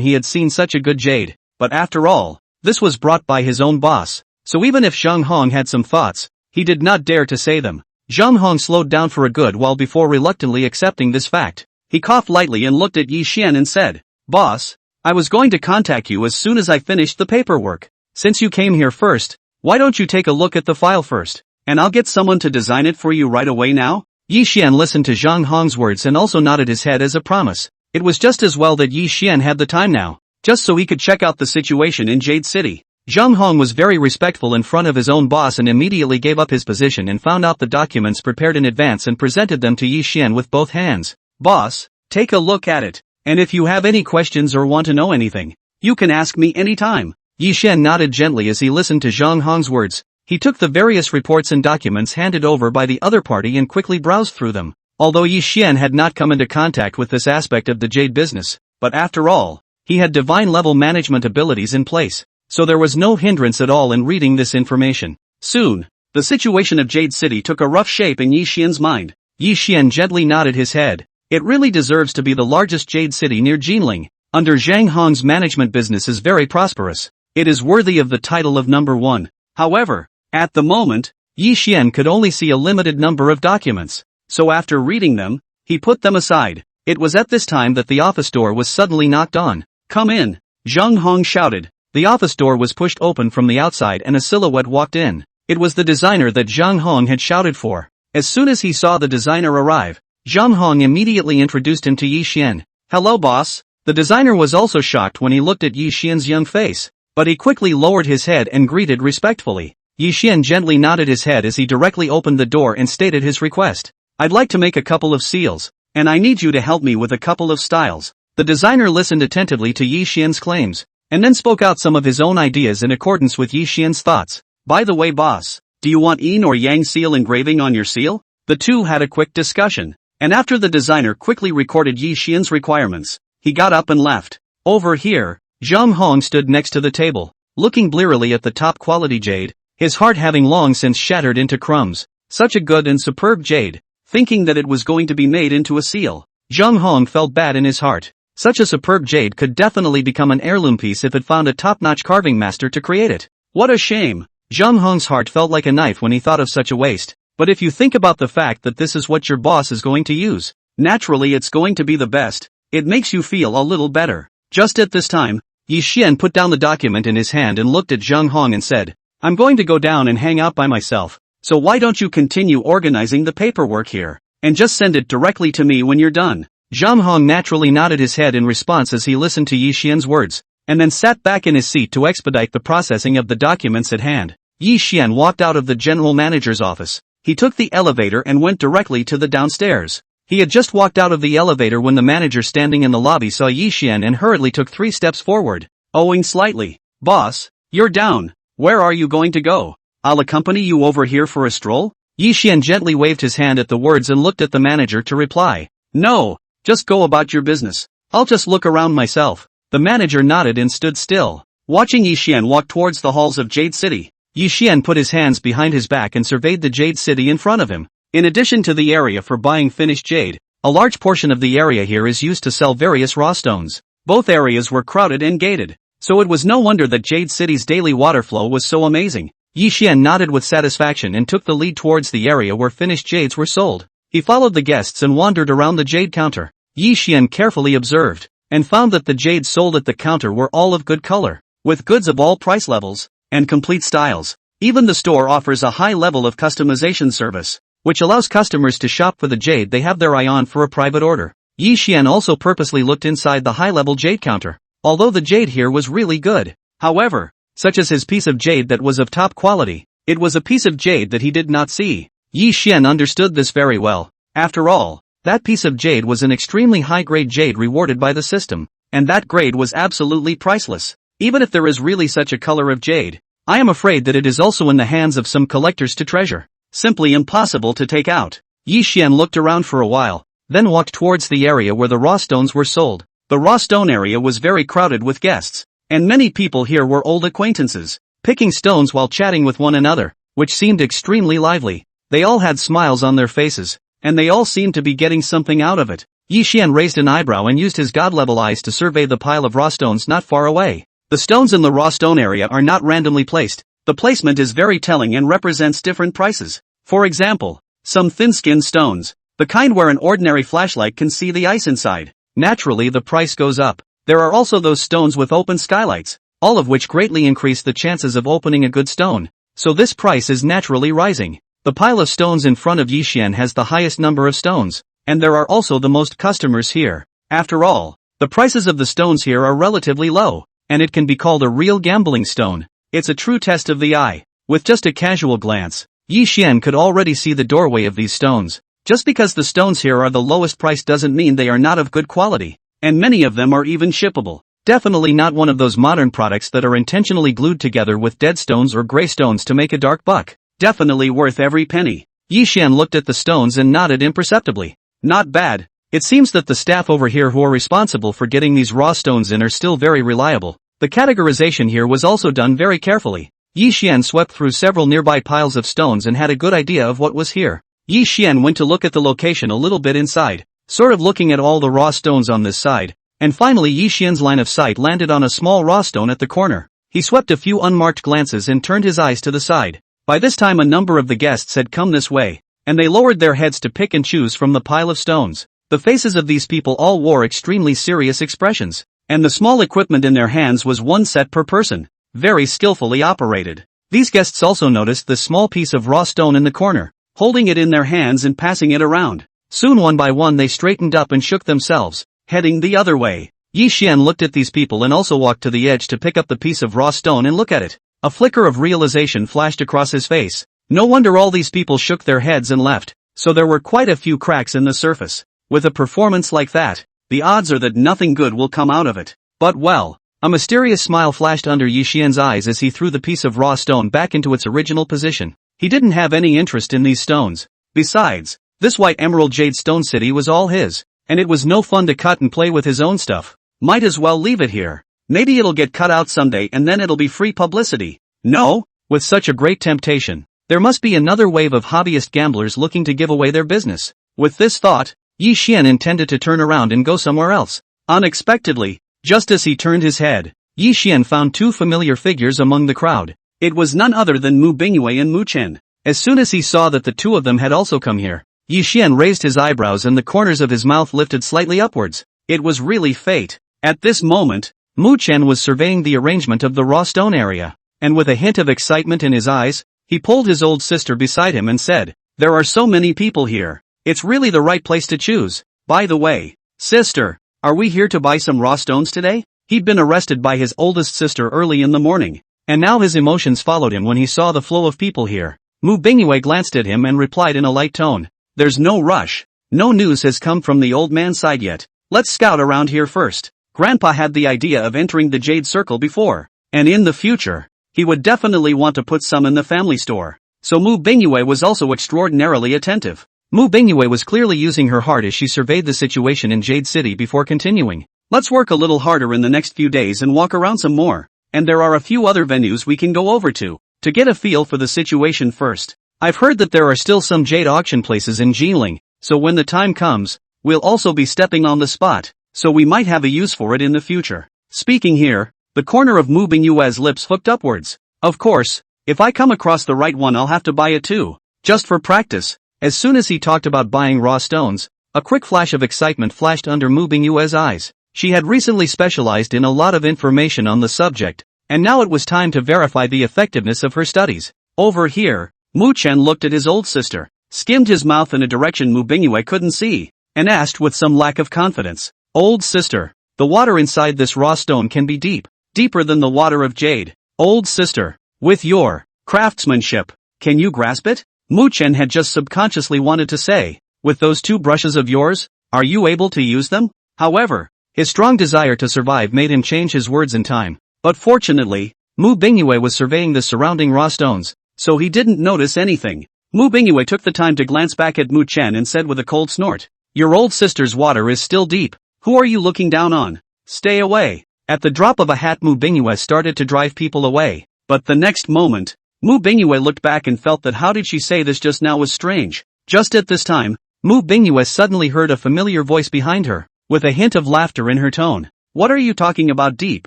he had seen such a good jade. But after all, this was brought by his own boss, so even if Zhang Hong had some thoughts, he did not dare to say them. Zhang Hong slowed down for a good while before reluctantly accepting this fact. He coughed lightly and looked at Yi Xian and said, Boss, I was going to contact you as soon as I finished the paperwork. Since you came here first, why don't you take a look at the file first, and I'll get someone to design it for you right away now? Yi Xian listened to Zhang Hong's words and also nodded his head as a promise. It was just as well that Yi Xian had the time now, just so he could check out the situation in Jade City. Zhang Hong was very respectful in front of his own boss and immediately gave up his position and found out the documents prepared in advance and presented them to Yi Xian with both hands. Boss, take a look at it, and if you have any questions or want to know anything, you can ask me anytime. Yi Xian nodded gently as he listened to Zhang Hong's words. He took the various reports and documents handed over by the other party and quickly browsed through them. Although Yi Xian had not come into contact with this aspect of the Jade business, but after all, he had divine-level management abilities in place, so there was no hindrance at all in reading this information. Soon, the situation of Jade City took a rough shape in Yi Xian's mind. Yi Xian gently nodded his head. It really deserves to be the largest Jade City near Jinling. Under Zhang Hong's management business is very prosperous. It is worthy of the title of number one. However, at the moment, Yi Xian could only see a limited number of documents, so after reading them, he put them aside. It was at this time that the office door was suddenly knocked on. Come in, Zhang Hong shouted. The office door was pushed open from the outside and a silhouette walked in. It was the designer that Zhang Hong had shouted for. As soon as he saw the designer arrive, Zhang Hong immediately introduced him to Yi Xian. Hello boss. The designer was also shocked when he looked at Yi Xian's young face, but he quickly lowered his head and greeted respectfully. Yi Xian gently nodded his head as he directly opened the door and stated his request. I'd like to make a couple of seals, and I need you to help me with a couple of styles. The designer listened attentively to Yi Xian's claims, and then spoke out some of his own ideas in accordance with Yi Xian's thoughts. By the way boss, do you want yin or yang seal engraving on your seal? The two had a quick discussion, and after the designer quickly recorded Yi Xian's requirements, he got up and left. Over here, Zhang Hong stood next to the table, looking blearily at the top quality jade, his heart having long since shattered into crumbs. Such a good and superb jade, thinking that it was going to be made into a seal. Zhang Hong felt bad in his heart. Such a superb jade could definitely become an heirloom piece if it found a top-notch carving master to create it. What a shame. Zhang Hong's heart felt like a knife when he thought of such a waste. But if you think about the fact that this is what your boss is going to use, naturally it's going to be the best. It makes you feel a little better. Just at this time, Yi Xian put down the document in his hand and looked at Zhang Hong and said, I'm going to go down and hang out by myself, so why don't you continue organizing the paperwork here, and just send it directly to me when you're done. Zhang Hong naturally nodded his head in response as he listened to Yi Xian's words, and then sat back in his seat to expedite the processing of the documents at hand. Yi Xian walked out of the general manager's office. He took the elevator and went directly to the downstairs. He had just walked out of the elevator when the manager standing in the lobby saw Yi Xian and hurriedly took 3 steps forward, owing slightly. Boss, you're down. Where are you going to go? I'll accompany you over here for a stroll? Yi Xian gently waved his hand at the words and looked at the manager to reply. No, just go about your business. I'll just look around myself. The manager nodded and stood still, watching Yi Xian walk towards the halls of Jade City. Yi Xian put his hands behind his back and surveyed the Jade City in front of him. In addition to the area for buying finished jade, a large portion of the area here is used to sell various raw stones. Both areas were crowded and gated, so it was no wonder that Jade City's daily water flow was so amazing. Yi Xian nodded with satisfaction and took the lead towards the area where finished jades were sold. He followed the guests and wandered around the jade counter. Yi Xian carefully observed, and found that the jades sold at the counter were all of good color, with goods of all price levels, and complete styles. Even the store offers a high level of customization service, which allows customers to shop for the jade they have their eye on for a private order. Yi Xian also purposely looked inside the high-level jade counter, although the jade here was really good. However, such as his piece of jade that was of top quality, it was a piece of jade that he did not see. Yi Xian understood this very well. After all, that piece of jade was an extremely high-grade jade rewarded by the system, and that grade was absolutely priceless. Even if there is really such a color of jade, I am afraid that it is also in the hands of some collectors to treasure. Simply impossible to take out. Yi Xian looked around for a while, then walked towards the area where the raw stones were sold. The raw stone area was very crowded with guests, and many people here were old acquaintances, picking stones while chatting with one another, which seemed extremely lively. They all had smiles on their faces, and they all seemed to be getting something out of it. Yi Xian raised an eyebrow and used his god-level eyes to survey the pile of raw stones not far away. The stones in the raw stone area are not randomly placed. The placement is very telling and represents different prices. For example, some thin-skinned stones, the kind where an ordinary flashlight can see the ice inside. Naturally the price goes up. There are also those stones with open skylights, all of which greatly increase the chances of opening a good stone. So this price is naturally rising. The pile of stones in front of Yixian has the highest number of stones, and there are also the most customers here. After all, the prices of the stones here are relatively low, and it can be called a real gambling stone. It's a true test of the eye. With just a casual glance, Yixian could already see the doorway of these stones. Just because the stones here are the lowest price doesn't mean they are not of good quality, and many of them are even shippable. Definitely not one of those modern products that are intentionally glued together with dead stones or gray stones to make a dark buck. Definitely worth every penny. Yixian looked at the stones and nodded imperceptibly. Not bad. It seems that the staff over here who are responsible for getting these raw stones in are still very reliable. The categorization here was also done very carefully. Yixian swept through several nearby piles of stones and had a good idea of what was here. Yixian went to look at the location a little bit inside, sort of looking at all the raw stones on this side, and finally Yixian's line of sight landed on a small raw stone at the corner. He swept a few unmarked glances and turned his eyes to the side. By this time a number of the guests had come this way, and they lowered their heads to pick and choose from the pile of stones. The faces of these people all wore extremely serious expressions, and the small equipment in their hands was one set per person, very skillfully operated. These guests also noticed the small piece of raw stone in the corner, holding it in their hands and passing it around. Soon one by one they straightened up and shook themselves, heading the other way. Yixian looked at these people and also walked to the edge to pick up the piece of raw stone and look at it. A flicker of realization flashed across his face. No wonder all these people shook their heads and left, so there were quite a few cracks in the surface. With a performance like that, the odds are that nothing good will come out of it. But well, a mysterious smile flashed under Yixian's eyes as he threw the piece of raw stone back into its original position. He didn't have any interest in these stones. Besides, this white emerald jade stone city was all his, and it was no fun to cut and play with his own stuff. Might as well leave it here. Maybe it'll get cut out someday and then it'll be free publicity. No? With such a great temptation, there must be another wave of hobbyist gamblers looking to give away their business. With this thought, Yixian intended to turn around and go somewhere else. Unexpectedly, just as he turned his head, Yixian found two familiar figures among the crowd. It was none other than Mu Bingyue and Mu Chen. As soon as he saw that the two of them had also come here, Yixian raised his eyebrows and the corners of his mouth lifted slightly upwards. It was really fate. At this moment, Mu Chen was surveying the arrangement of the raw stone area, and with a hint of excitement in his eyes, he pulled his old sister beside him and said, "There are so many people here. It's really the right place to choose. By the way, sister, are we here to buy some raw stones today?" He'd been arrested by his oldest sister early in the morning, and now his emotions followed him when he saw the flow of people here. Mu Bingyue glanced at him and replied in a light tone, "There's no rush. No news has come from the old man's side yet. Let's scout around here first." Grandpa had the idea of entering the Jade Circle before, and in the future, he would definitely want to put some in the family store. So Mu Bingyue was also extraordinarily attentive. Mu Bingyue was clearly using her heart as she surveyed the situation in Jade City before continuing. "Let's work a little harder in the next few days and walk around some more, and there are a few other venues we can go over to get a feel for the situation first. I've heard that there are still some jade auction places in Jinling, so when the time comes, we'll also be stepping on the spot, so we might have a use for it in the future." Speaking here, the corner of Mu Bingyue's lips hooked upwards. "Of course, if I come across the right one I'll have to buy it too, just for practice." As soon as he talked about buying raw stones, a quick flash of excitement flashed under Mu Bingyue's eyes. She had recently specialized in a lot of information on the subject, and now it was time to verify the effectiveness of her studies. Over here, Mu Chen looked at his old sister, skimmed his mouth in a direction Mu Bingyue couldn't see, and asked with some lack of confidence, "Old sister, the water inside this raw stone can be deep, deeper than the water of jade. Old sister, with your craftsmanship, can you grasp it?" Mu Chen had just subconsciously wanted to say, "With those two brushes of yours, are you able to use them?" However, his strong desire to survive made him change his words in time. But fortunately, Mu Bingyue was surveying the surrounding raw stones, so he didn't notice anything. Mu Bingyue took the time to glance back at Mu Chen and said with a cold snort, "Your old sister's water is still deep. Who are you looking down on? Stay away." At the drop of a hat Mu Bingyue started to drive people away, but the next moment, Mu Bingyue looked back and felt that how did she say this just now was strange. Just at this time, Mu Bingyue suddenly heard a familiar voice behind her, with a hint of laughter in her tone. "What are you talking about deep?"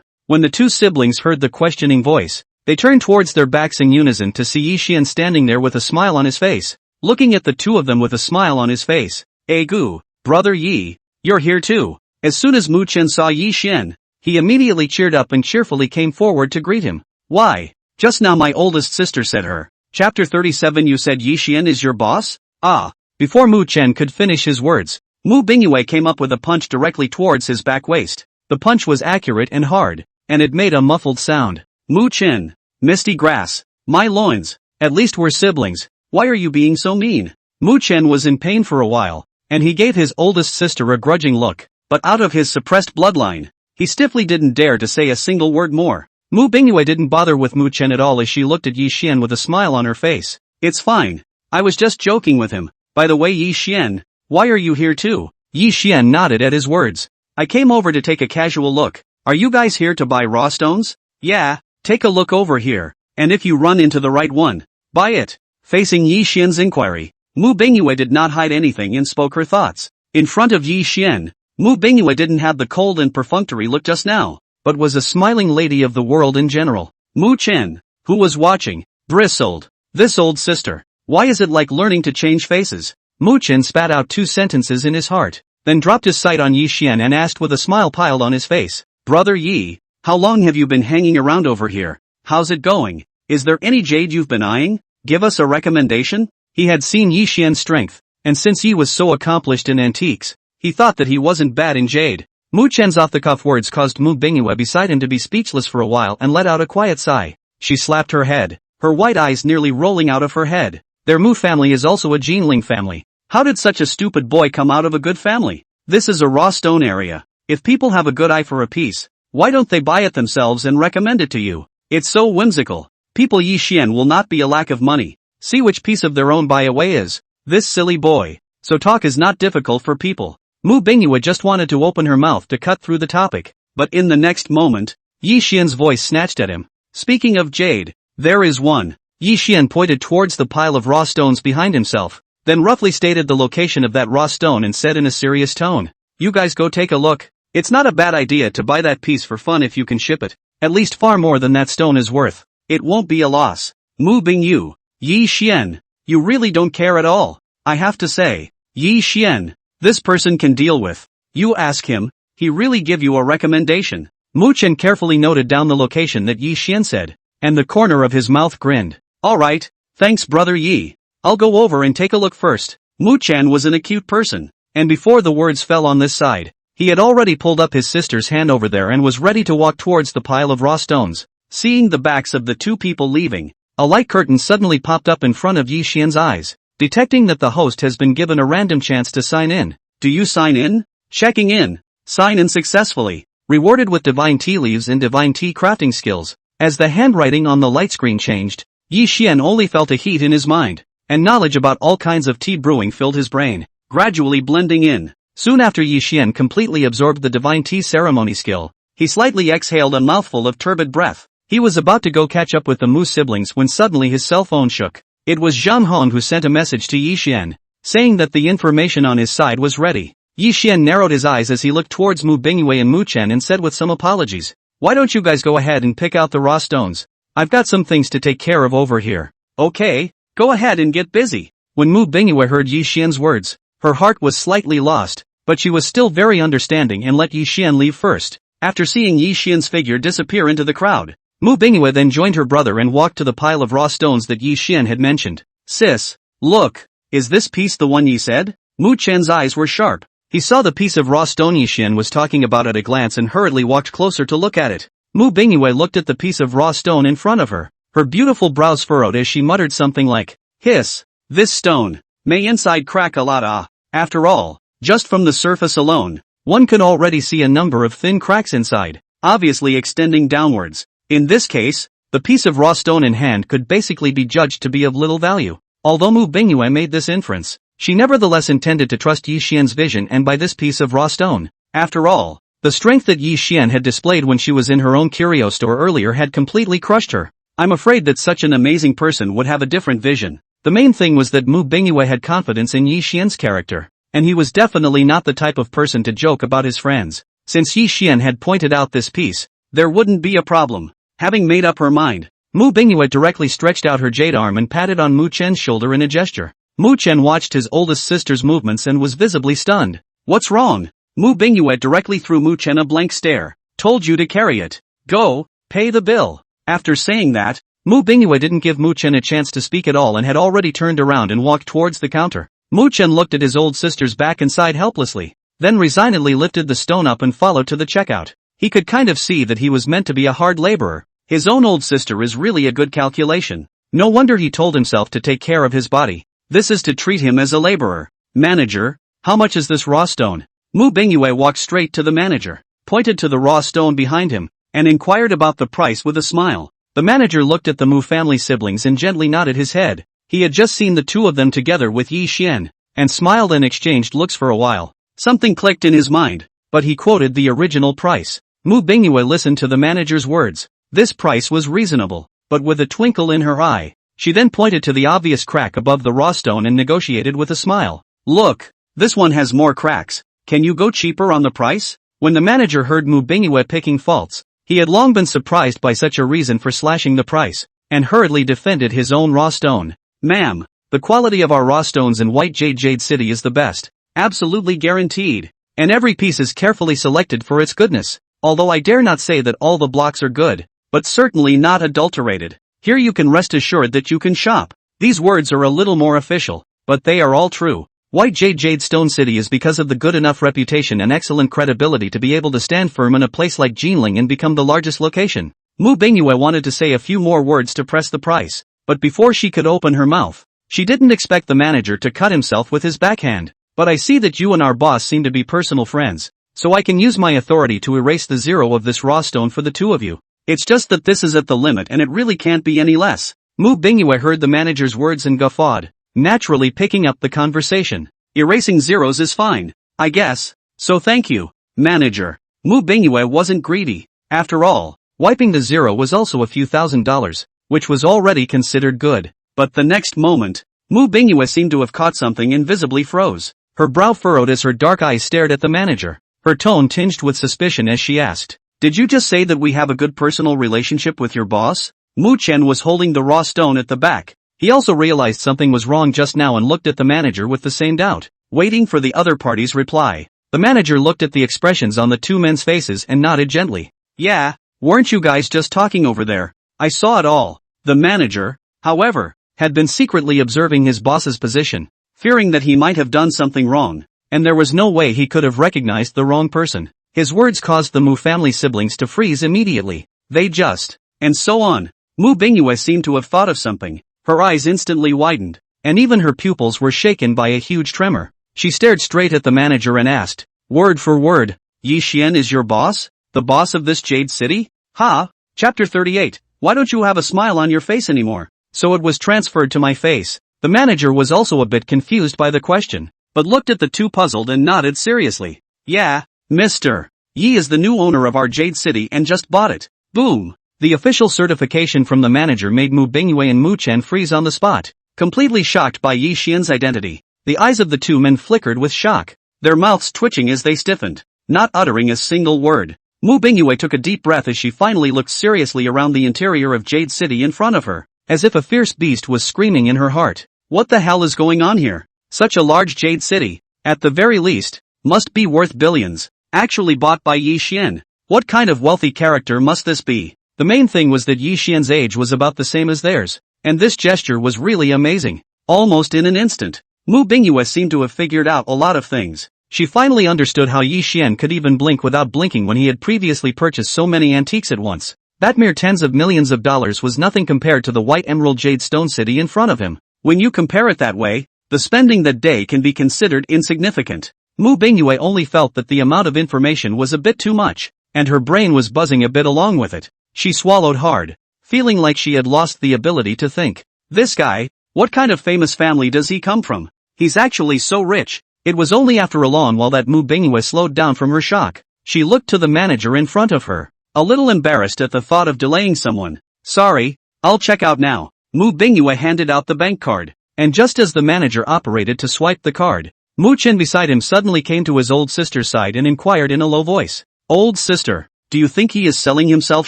When the two siblings heard the questioning voice, they turned towards their backs in unison to see Yixian standing there with a smile on his face, looking at the two of them with a smile on his face. "Egu, brother Yi, you're here too." As soon as Mu Chen saw Yixian, he immediately cheered up and cheerfully came forward to greet him. Why, just now my oldest sister said her. Chapter 37. You said Yi Xian is your boss? Ah. Before Mu Chen could finish his words, Mu Bingyue came up with a punch directly towards his back waist. The punch was accurate and hard, and it made a muffled sound. Mu Chen. Misty grass. My loins. At least we're siblings. Why are you being so mean? Mu Chen was in pain for a while, and he gave his oldest sister a grudging look, but out of his suppressed bloodline, he stiffly didn't dare to say a single word more. Mu Bingyue didn't bother with Mu Chen at all as she looked at Yi Xian with a smile on her face. It's fine. I was just joking with him. By the way, Yi Xian, why are you here too? Yi Xian nodded at his words. I came over to take a casual look. Are you guys here to buy raw stones? Yeah, take a look over here, and if you run into the right one, buy it. Facing Yi Xian's inquiry, Mu Bingyue did not hide anything and spoke her thoughts. In front of Yi Xian, Mu Bingyue didn't have the cold and perfunctory look just now, but was a smiling lady of the world in general. Mu Chen, who was watching, bristled. This old sister, why is it like learning to change faces? Mu Chen spat out 2 sentences in his heart, then dropped his sight on Yi Xian and asked with a smile piled on his face. Brother Yi, how long have you been hanging around over here? How's it going? Is there any jade you've been eyeing? Give us a recommendation? He had seen Yi Xian's strength, and since Yi was so accomplished in antiques, he thought that he wasn't bad in jade. Mu Chen's off-the-cuff words caused Mu Bingyue beside him to be speechless for a while and let out a quiet sigh. She slapped her head, her white eyes nearly rolling out of her head. Their Mu family is also a Jinling family. How did such a stupid boy come out of a good family? This is a raw stone area. If people have a good eye for a piece, why don't they buy it themselves and recommend it to you? It's so whimsical. People Yi Xian will not be a lack of money. See which piece of their own buy away is. This silly boy. So talk is not difficult for people. Mu Bingyue just wanted to open her mouth to cut through the topic, but in the next moment, Yi Xian's voice snatched at him. Speaking of jade, there is one. Yi Xian pointed towards the pile of raw stones behind himself, then roughly stated the location of that raw stone and said in a serious tone, you guys go take a look. It's not a bad idea to buy that piece for fun if you can ship it. At least far more than that stone is worth. It won't be a loss. Mu Bingyue. Yi Xian. You really don't care at all. I have to say. Yi Xian. This person can deal with. You ask him, he really give you a recommendation. Mu Chen carefully noted down the location that Yi Xian said, and the corner of his mouth grinned. Alright, thanks brother Yi. I'll go over and take a look first. Mu Chen was an acute person, and before the words fell on this side, he had already pulled up his sister's hand over there and was ready to walk towards the pile of raw stones. Seeing the backs of the 2 people leaving, a light curtain suddenly popped up in front of Yi Xian's eyes. Detecting that the host has been given a random chance to sign in. Do you sign in? Checking in. Sign in successfully. Rewarded with divine tea leaves and divine tea crafting skills. As the handwriting on the light screen changed, Yi Xian only felt a heat in his mind, and knowledge about all kinds of tea brewing filled his brain, gradually blending in. Soon after Yi Xian completely absorbed the divine tea ceremony skill, he slightly exhaled a mouthful of turbid breath. He was about to go catch up with the Mu siblings when suddenly his cell phone shook. It was Zhang Hong who sent a message to Yi Xian, saying that the information on his side was ready. Yi Xian narrowed his eyes as he looked towards Mu Bingyue and Mu Chen and said with some apologies, why don't you guys go ahead and pick out the raw stones? I've got some things to take care of over here. Okay, go ahead and get busy. When Mu Bingyue heard Yi Xian's words, her heart was slightly lost, but she was still very understanding and let Yi Xian leave first. After seeing Yi Xian's figure disappear into the crowd, Mu Bingyue then joined her brother and walked to the pile of raw stones that Yi Xian had mentioned. Sis, look, is this piece the one Yi said? Mu Chen's eyes were sharp. He saw the piece of raw stone Yi Xian was talking about at a glance and hurriedly walked closer to look at it. Mu Bingyue looked at the piece of raw stone in front of her. Her beautiful brows furrowed as she muttered something like, hiss, this stone may inside crack a lot. After all, just from the surface alone, one could already see a number of thin cracks inside, obviously extending downwards. In this case, the piece of raw stone in hand could basically be judged to be of little value. Although Mu Bingyue made this inference, she nevertheless intended to trust Yi Xian's vision and buy this piece of raw stone. After all, the strength that Yi Xian had displayed when she was in her own curio store earlier had completely crushed her. I'm afraid that such an amazing person would have a different vision. The main thing was that Mu Bingyue had confidence in Yi Xian's character, and he was definitely not the type of person to joke about his friends. Since Yi Xian had pointed out this piece, there wouldn't be a problem. Having made up her mind, Mu Bingyue directly stretched out her jade arm and patted on Mu Chen's shoulder in a gesture. Mu Chen watched his oldest sister's movements and was visibly stunned. What's wrong? Mu Bingyue directly threw Mu Chen a blank stare. Told you to carry it. Go, pay the bill. After saying that, Mu Bingyue didn't give Mu Chen a chance to speak at all and had already turned around and walked towards the counter. Mu Chen looked at his old sister's back and sighed helplessly, then resignedly lifted the stone up and followed to the checkout. He could kind of see that he was meant to be a hard laborer. His own old sister is really a good calculation. No wonder he told himself to take care of his body. This is to treat him as a laborer. Manager, how much is this raw stone? Mu Bingyue walked straight to the manager, pointed to the raw stone behind him, and inquired about the price with a smile. The manager looked at the Mu family siblings and gently nodded his head. He had just seen the two of them together with Yi Xian, and smiled and exchanged looks for a while. Something clicked in his mind, but he quoted the original price. Mu Bingyue listened to the manager's words. This price was reasonable, but with a twinkle in her eye, she then pointed to the obvious crack above the raw stone and negotiated with a smile. Look, this one has more cracks. Can you go cheaper on the price? When the manager heard Mu Bingyue picking faults, he had long been surprised by such a reason for slashing the price, and hurriedly defended his own raw stone. Ma'am, the quality of our raw stones in White Jade City is the best, absolutely guaranteed, and every piece is carefully selected for its goodness, although I dare not say that all the blocks are good, but certainly not adulterated. Here you can rest assured that you can shop. These words are a little more official, but they are all true. White Jade Stone City is because of the good enough reputation and excellent credibility to be able to stand firm in a place like Jinling and become the largest location. Mu Bingyue wanted to say a few more words to press the price, but before she could open her mouth, she didn't expect the manager to cut himself with his backhand. But I see that you and our boss seem to be personal friends, so I can use my authority to erase the zero of this raw stone for the two of you. It's just that this is at the limit and it really can't be any less. Mu Bingyue heard the manager's words and guffawed, naturally picking up the conversation. Erasing zeros is fine, I guess, so thank you, manager. Mu Bingyue wasn't greedy. After all, wiping the zero was also a few $1,000s, which was already considered good. But the next moment, Mu Bingyue seemed to have caught something and visibly froze. Her brow furrowed as her dark eyes stared at the manager, her tone tinged with suspicion as she asked, "Did you just say that we have a good personal relationship with your boss?" Mu Chen was holding the raw stone at the back. He also realized something was wrong just now and looked at the manager with the same doubt, waiting for the other party's reply. The manager looked at the expressions on the two men's faces and nodded gently. "Yeah, weren't you guys just talking over there? I saw it all." The manager, however, had been secretly observing his boss's position, fearing that he might have done something wrong, and there was no way he could have recognized the wrong person. His words caused the Mu family siblings to freeze immediately. They just, and so on. Mu Bingyue seemed to have thought of something. Her eyes instantly widened, and even her pupils were shaken by a huge tremor. She stared straight at the manager and asked, word for word, "Yi Xian is your boss? The boss of this Jade City?" Ha! Chapter 38. Why don't you have a smile on your face anymore? So it was transferred to my face. The manager was also a bit confused by the question, but looked at the two puzzled and nodded seriously. "Yeah, Mr. Yi is the new owner of our Jade City and just bought it." Boom! The official certification from the manager made Mu Bingyue and Mu Chen freeze on the spot, completely shocked by Yi Xian's identity. The eyes of the two men flickered with shock, their mouths twitching as they stiffened, not uttering a single word. Mu Bingyue took a deep breath as she finally looked seriously around the interior of Jade City in front of her, as if a fierce beast was screaming in her heart. What the hell is going on here? Such a large Jade City, at the very least, must be worth billions. Actually bought by Yi Xian. What kind of wealthy character must this be? The main thing was that Yi Xian's age was about the same as theirs, and this gesture was really amazing. Almost in an instant, Mu Bingyue seemed to have figured out a lot of things. She finally understood how Yi Xian could even blink without blinking when he had previously purchased so many antiques at once. That mere tens of millions of dollars was nothing compared to the white emerald Jade Stone City in front of him. When you compare it that way, the spending that day can be considered insignificant. Mu Bingyue only felt that the amount of information was a bit too much, and her brain was buzzing a bit along with it. She swallowed hard, feeling like she had lost the ability to think. This guy, what kind of famous family does he come from? He's actually so rich. It was only after a long while that Mu Bingyue slowed down from her shock. She looked to the manager in front of her, a little embarrassed at the thought of delaying someone. "Sorry, I'll check out now." Mu Bingyue handed out the bank card, and just as the manager operated to swipe the card, Mu Chen beside him suddenly came to his old sister's side and inquired in a low voice. "Old sister, do you think he is selling himself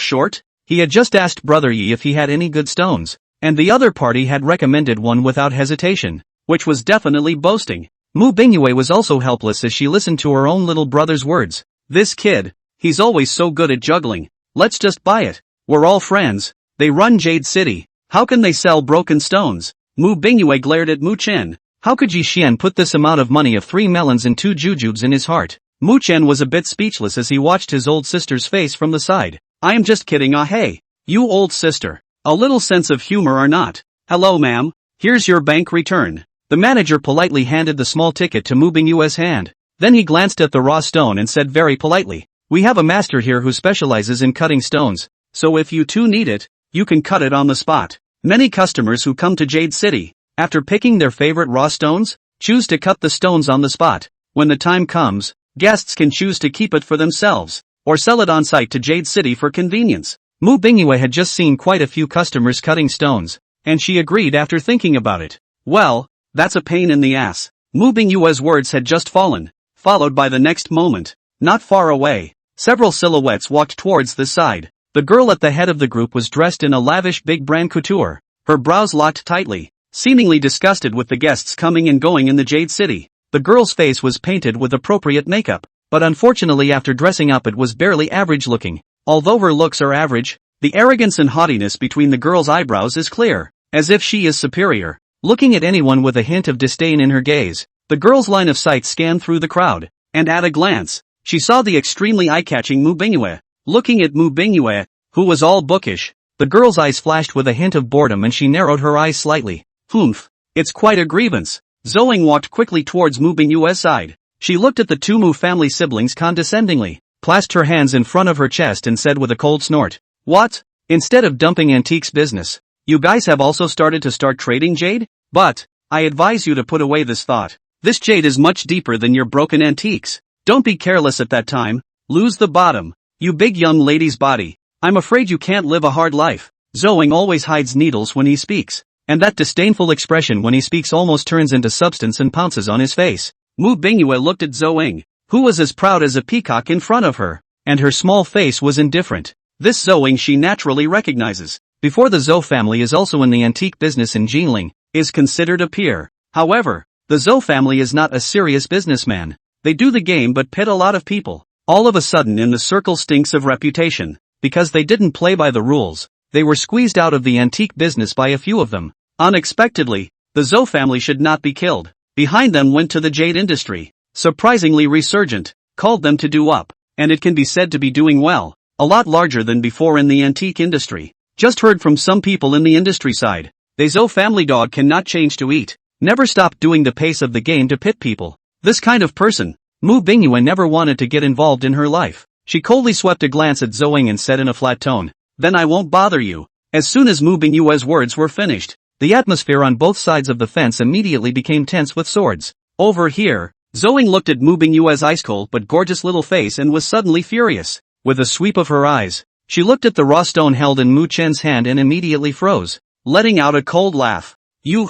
short?" He had just asked Brother Yi if he had any good stones, and the other party had recommended one without hesitation, which was definitely boasting. Mu Bingyue was also helpless as she listened to her own little brother's words. This kid, He's always so good at juggling. Let's just buy it. We're all friends. They run Jade City. How can they sell broken stones? Mu Bingyue glared at Mu Chen. How could Yi Xian put this amount of money of 3 melons and 2 jujubes in his heart? Mu Chen was a bit speechless as he watched his old sister's face from the side. I am just kidding. Ah hey. You old sister. A little sense of humor or not? Hello ma'am. Here's your bank return. The manager politely handed the small ticket to Mu Bingyue's hand. Then he glanced at the raw stone and said very politely, we have a master here who specializes in cutting stones, so if you two need it, you can cut it on the spot. Many customers who come to Jade City, after picking their favorite raw stones, choose to cut the stones on the spot. When the time comes, guests can choose to keep it for themselves, or sell it on site to Jade City for convenience. Mu Bingyue had just seen quite a few customers cutting stones, and she agreed after thinking about it. Well, that's a pain in the ass. Mu Bingyue's words had just fallen, followed by the next moment. Not far away, several silhouettes walked towards the side. The girl at the head of the group was dressed in a lavish big brand couture, her brows locked tightly, seemingly disgusted with the guests coming and going in the Jade City. The girl's face was painted with appropriate makeup, but unfortunately after dressing up it was barely average looking. Although her looks are average, the arrogance and haughtiness between the girl's eyebrows is clear, as if she is superior. Looking at anyone with a hint of disdain in her gaze, the girl's line of sight scanned through the crowd, and at a glance, she saw the extremely eye-catching Mu Bingyue. Looking at Mu Bingyue, who was all bookish, the girl's eyes flashed with a hint of boredom and she narrowed her eyes slightly. Humph, it's quite a grievance. Zoing walked quickly towards Mu Bingyue's side. She looked at the two Mu family siblings condescendingly, clasped her hands in front of her chest and said with a cold snort, what? Instead of dumping antiques business, you guys have also started to start trading jade? But, I advise you to put away this thought. This jade is much deeper than your broken antiques. Don't be careless at that time. Lose the bottom. You big young lady's body. I'm afraid you can't live a hard life. Zoing always hides needles when he speaks, and that disdainful expression when he speaks almost turns into substance and pounces on his face. Mu Bingyue looked at Zoing, who was as proud as a peacock in front of her, and her small face was indifferent. This Zoing she naturally recognizes. Before the Zhou family is also in the antique business in Jinling, is considered a peer. However, the Zhou family is not a serious businessman. They do the game but pit a lot of people. All of a sudden in the circle stinks of reputation. Because they didn't play by the rules, they were squeezed out of the antique business by a few of them. Unexpectedly, the Zhou family should not be killed. Behind them went to the jade industry. Surprisingly resurgent, called them to do up, and it can be said to be doing well. A lot larger than before in the antique industry. Just heard from some people in the industry side. The Zhou family dog cannot change to eat. Never stop doing the pace of the game to pit people. This kind of person, Mu Bingyue never wanted to get involved in her life. She coldly swept a glance at Zoing and said in a flat tone, then I won't bother you. As soon as Mu Bingyue's words were finished, the atmosphere on both sides of the fence immediately became tense with swords. Over here, Zoing looked at Mu Bingyue's ice-cold but gorgeous little face and was suddenly furious. With a sweep of her eyes, she looked at the raw stone held in Mu Chen's hand and immediately froze, letting out a cold laugh. You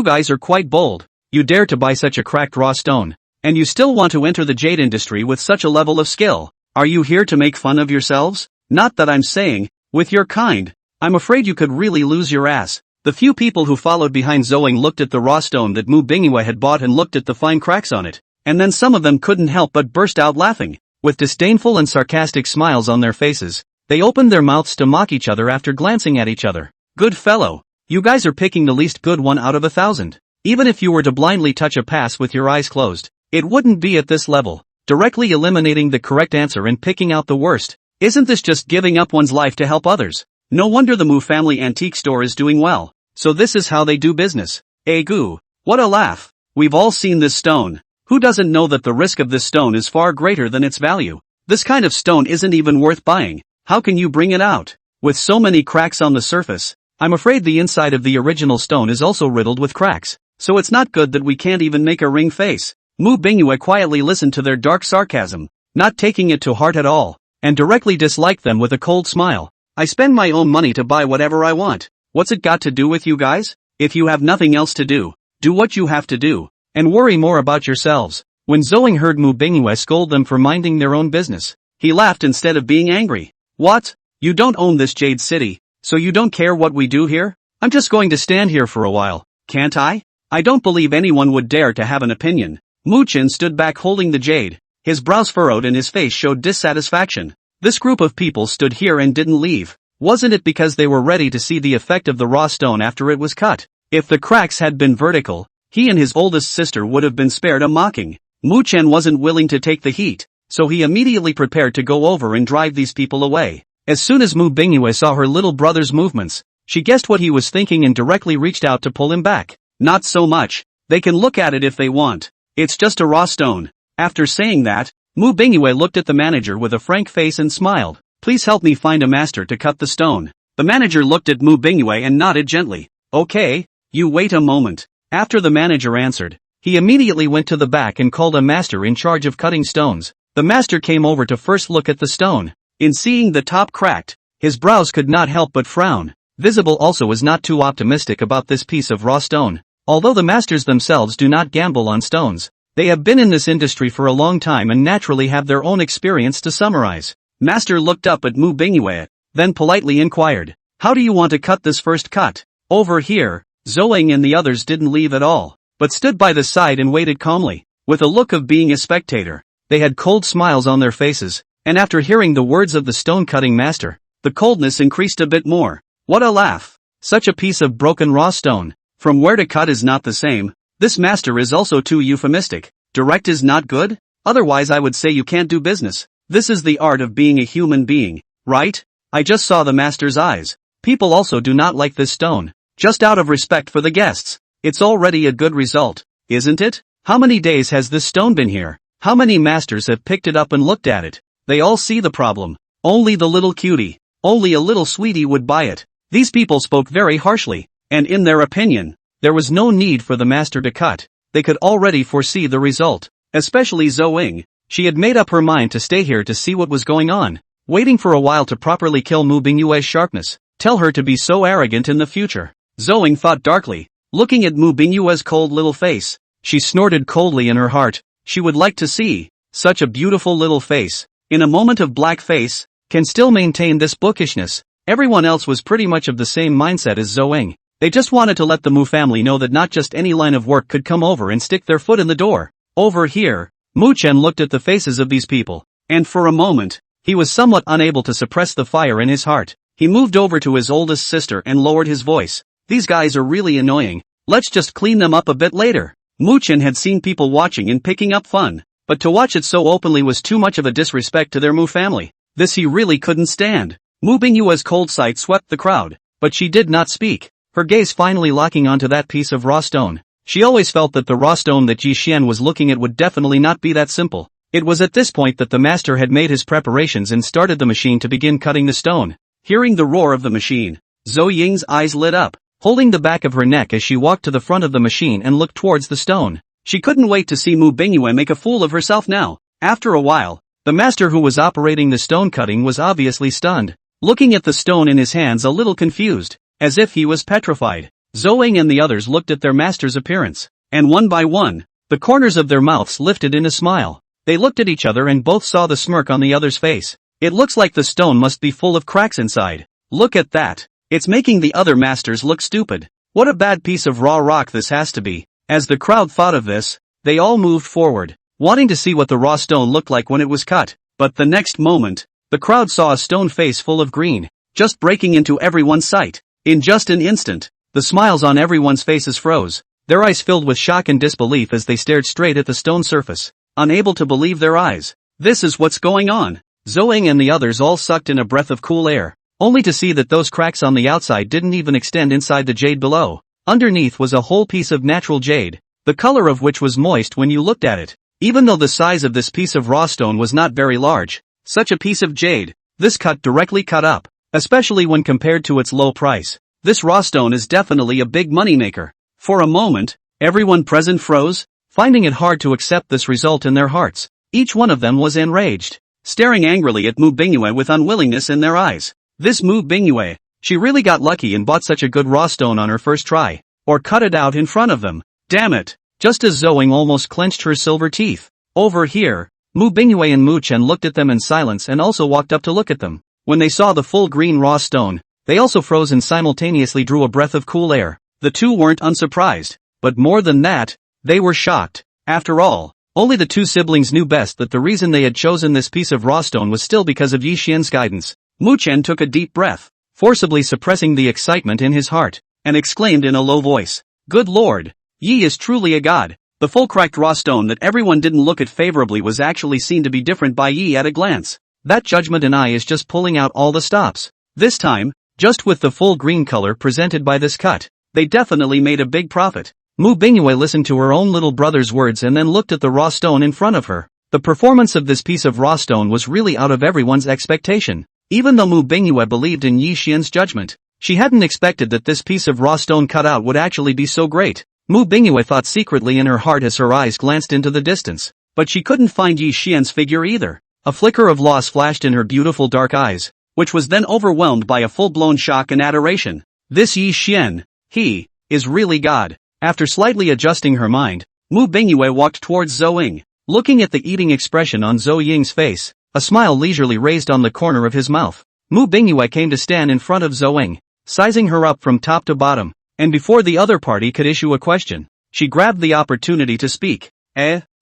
guys are quite bold. You dare to buy such a cracked raw stone, and you still want to enter the jade industry with such a level of skill. Are you here to make fun of yourselves? Not that I'm saying, with your kind, I'm afraid you could really lose your ass. The few people who followed behind Zoing looked at the raw stone that Mu Bingyue had bought and looked at the fine cracks on it, and then some of them couldn't help but burst out laughing. With disdainful and sarcastic smiles on their faces, they opened their mouths to mock each other after glancing at each other. Good fellow, you guys are picking the least good one out of 1,000. Even if you were to blindly touch a pass with your eyes closed, it wouldn't be at this level. Directly eliminating the correct answer and picking out the worst. Isn't this just giving up one's life to help others? No wonder the Mu family antique store is doing well. So this is how they do business. Goo, what a laugh. We've all seen this stone. Who doesn't know that the risk of this stone is far greater than its value? This kind of stone isn't even worth buying. How can you bring it out? With so many cracks on the surface, I'm afraid the inside of the original stone is also riddled with cracks. So it's not good that we can't even make a ring face. Mu Bingyue quietly listened to their dark sarcasm, not taking it to heart at all, and directly disliked them with a cold smile. I spend my own money to buy whatever I want. What's it got to do with you guys? If you have nothing else to do, do what you have to do, and worry more about yourselves. When Zoing heard Mu Bingyue scold them for minding their own business, he laughed instead of being angry. What? You don't own this Jade City, so you don't care what we do here? I'm just going to stand here for a while, can't I? I don't believe anyone would dare to have an opinion. Mu Chen stood back holding the jade. His brows furrowed and his face showed dissatisfaction. This group of people stood here and didn't leave. Wasn't it because they were ready to see the effect of the raw stone after it was cut? If the cracks had been vertical, he and his oldest sister would have been spared a mocking. Mu Chen wasn't willing to take the heat, so he immediately prepared to go over and drive these people away. As soon as Mu Bingyue saw her little brother's movements, she guessed what he was thinking and directly reached out to pull him back. Not so much. They can look at it if they want. It's just a raw stone. After saying that, Mu Bingyue looked at the manager with a frank face and smiled. Please help me find a master to cut the stone. The manager looked at Mu Bingyue and nodded gently. Okay, you wait a moment. After the manager answered, he immediately went to the back and called a master in charge of cutting stones. The master came over to first look at the stone. In seeing the top cracked, his brows could not help but frown. Visible also was not too optimistic about this piece of raw stone. Although the masters themselves do not gamble on stones, they have been in this industry for a long time and naturally have their own experience to summarize. Master looked up at Mu Bingyue, then politely inquired, how do you want to cut this first cut? Over here. Zoeng and the others didn't leave at all, but stood by the side and waited calmly, with a look of being a spectator. They had cold smiles on their faces, and after hearing the words of the stone-cutting master, the coldness increased a bit more. What a laugh! Such a piece of broken raw stone, from where to cut is not the same. This master is also too euphemistic. Direct is not good? Otherwise I would say you can't do business. This is the art of being a human being, right? I just saw the master's eyes. People also do not like this stone. Just out of respect for the guests. It's already a good result, isn't it? How many days has this stone been here? How many masters have picked it up and looked at it? They all see the problem. Only the little cutie, only a little sweetie would buy it. These people spoke very harshly, and in their opinion, there was no need for the master to cut. They could already foresee the result. Especially Zoeng. She had made up her mind to stay here to see what was going on, waiting for a while to properly kill Mu Bingyue's sharpness. Tell her to be so arrogant in the future. Zoeng thought darkly, looking at Mu Bingyue's cold little face. She snorted coldly in her heart. She would like to see such a beautiful little face, in a moment of black face, can still maintain this bookishness. Everyone else was pretty much of the same mindset as Zoeng. They just wanted to let the Mu family know that not just any line of work could come over and stick their foot in the door. Over here, Mu Chen looked at the faces of these people, and for a moment, he was somewhat unable to suppress the fire in his heart. He moved over to his oldest sister and lowered his voice. These guys are really annoying. Let's just clean them up a bit later. Mu Chen had seen people watching and picking up fun, but to watch it so openly was too much of a disrespect to their Mu family. This he really couldn't stand. Mu Bingyue's cold sight swept the crowd, but she did not speak, her gaze finally locking onto that piece of raw stone. She always felt that the raw stone that Ji Xian was looking at would definitely not be that simple. It was at this point that the master had made his preparations and started the machine to begin cutting the stone. Hearing the roar of the machine, Zhou Ying's eyes lit up, holding the back of her neck as she walked to the front of the machine and looked towards the stone. She couldn't wait to see Mu Bingyue make a fool of herself now. After a while, the master who was operating the stone cutting was obviously stunned, looking at the stone in his hands a little confused, as if he was petrified. Zoeng and the others looked at their master's appearance, and one by one, the corners of their mouths lifted in a smile. They looked at each other and both saw the smirk on the other's face. It looks like the stone must be full of cracks inside. Look at that. It's making the other masters look stupid. What a bad piece of raw rock this has to be. As the crowd thought of this, they all moved forward, wanting to see what the raw stone looked like when it was cut. But the next moment, the crowd saw a stone face full of green, just breaking into everyone's sight. In just an instant, the smiles on everyone's faces froze, their eyes filled with shock and disbelief as they stared straight at the stone surface, unable to believe their eyes. This is what's going on. Zoeng and the others all sucked in a breath of cool air, only to see that those cracks on the outside didn't even extend inside the jade below. Underneath was a whole piece of natural jade, the color of which was moist when you looked at it. Even though the size of this piece of raw stone was not very large, such a piece of jade, this cut directly cut up, especially when compared to its low price. This raw stone is definitely a big moneymaker. For a moment, everyone present froze, finding it hard to accept this result in their hearts. Each one of them was enraged, staring angrily at Mu Bingyue with unwillingness in their eyes. This Mu Bingyue, she really got lucky and bought such a good raw stone on her first try, or cut it out in front of them. Damn it! Just as Zoeng almost clenched her silver teeth. Over here, Mu Bingyue and Mu Chen looked at them in silence and also walked up to look at them. When they saw the full green raw stone, they also froze and simultaneously drew a breath of cool air. The two weren't unsurprised, but more than that, they were shocked. After all, Only the two siblings knew best that the reason they had chosen this piece of raw stone was still because of Yi Xian's guidance. Mu Chen took a deep breath, forcibly suppressing the excitement in his heart, and exclaimed in a low voice, "Good Lord! Yi is truly a god." The full cracked raw stone that everyone didn't look at favorably was actually seen to be different by Yi at a glance. That judgment and eye is just pulling out all the stops. This time, just with the full green color presented by this cut, they definitely made a big profit. Mu Bingyue listened to her own little brother's words and then looked at the raw stone in front of her. The performance of this piece of raw stone was really out of everyone's expectation. Even though Mu Bingyue believed in Yi Xian's judgment, she hadn't expected that this piece of raw stone cut out would actually be so great. Mu Bingyue thought secretly in her heart as her eyes glanced into the distance, but she couldn't find Yi Xian's figure either. A flicker of loss flashed in her beautiful dark eyes, which was then overwhelmed by a full-blown shock and adoration. This Yi Xian, he, is really God. After slightly adjusting her mind, Mu Bingyue walked towards Zhou Ying. Looking at the eating expression on Zhou Ying's face, a smile leisurely raised on the corner of his mouth. Mu Bingyue came to stand in front of Zhou Ying, sizing her up from top to bottom. And before the other party could issue a question, she grabbed the opportunity to speak.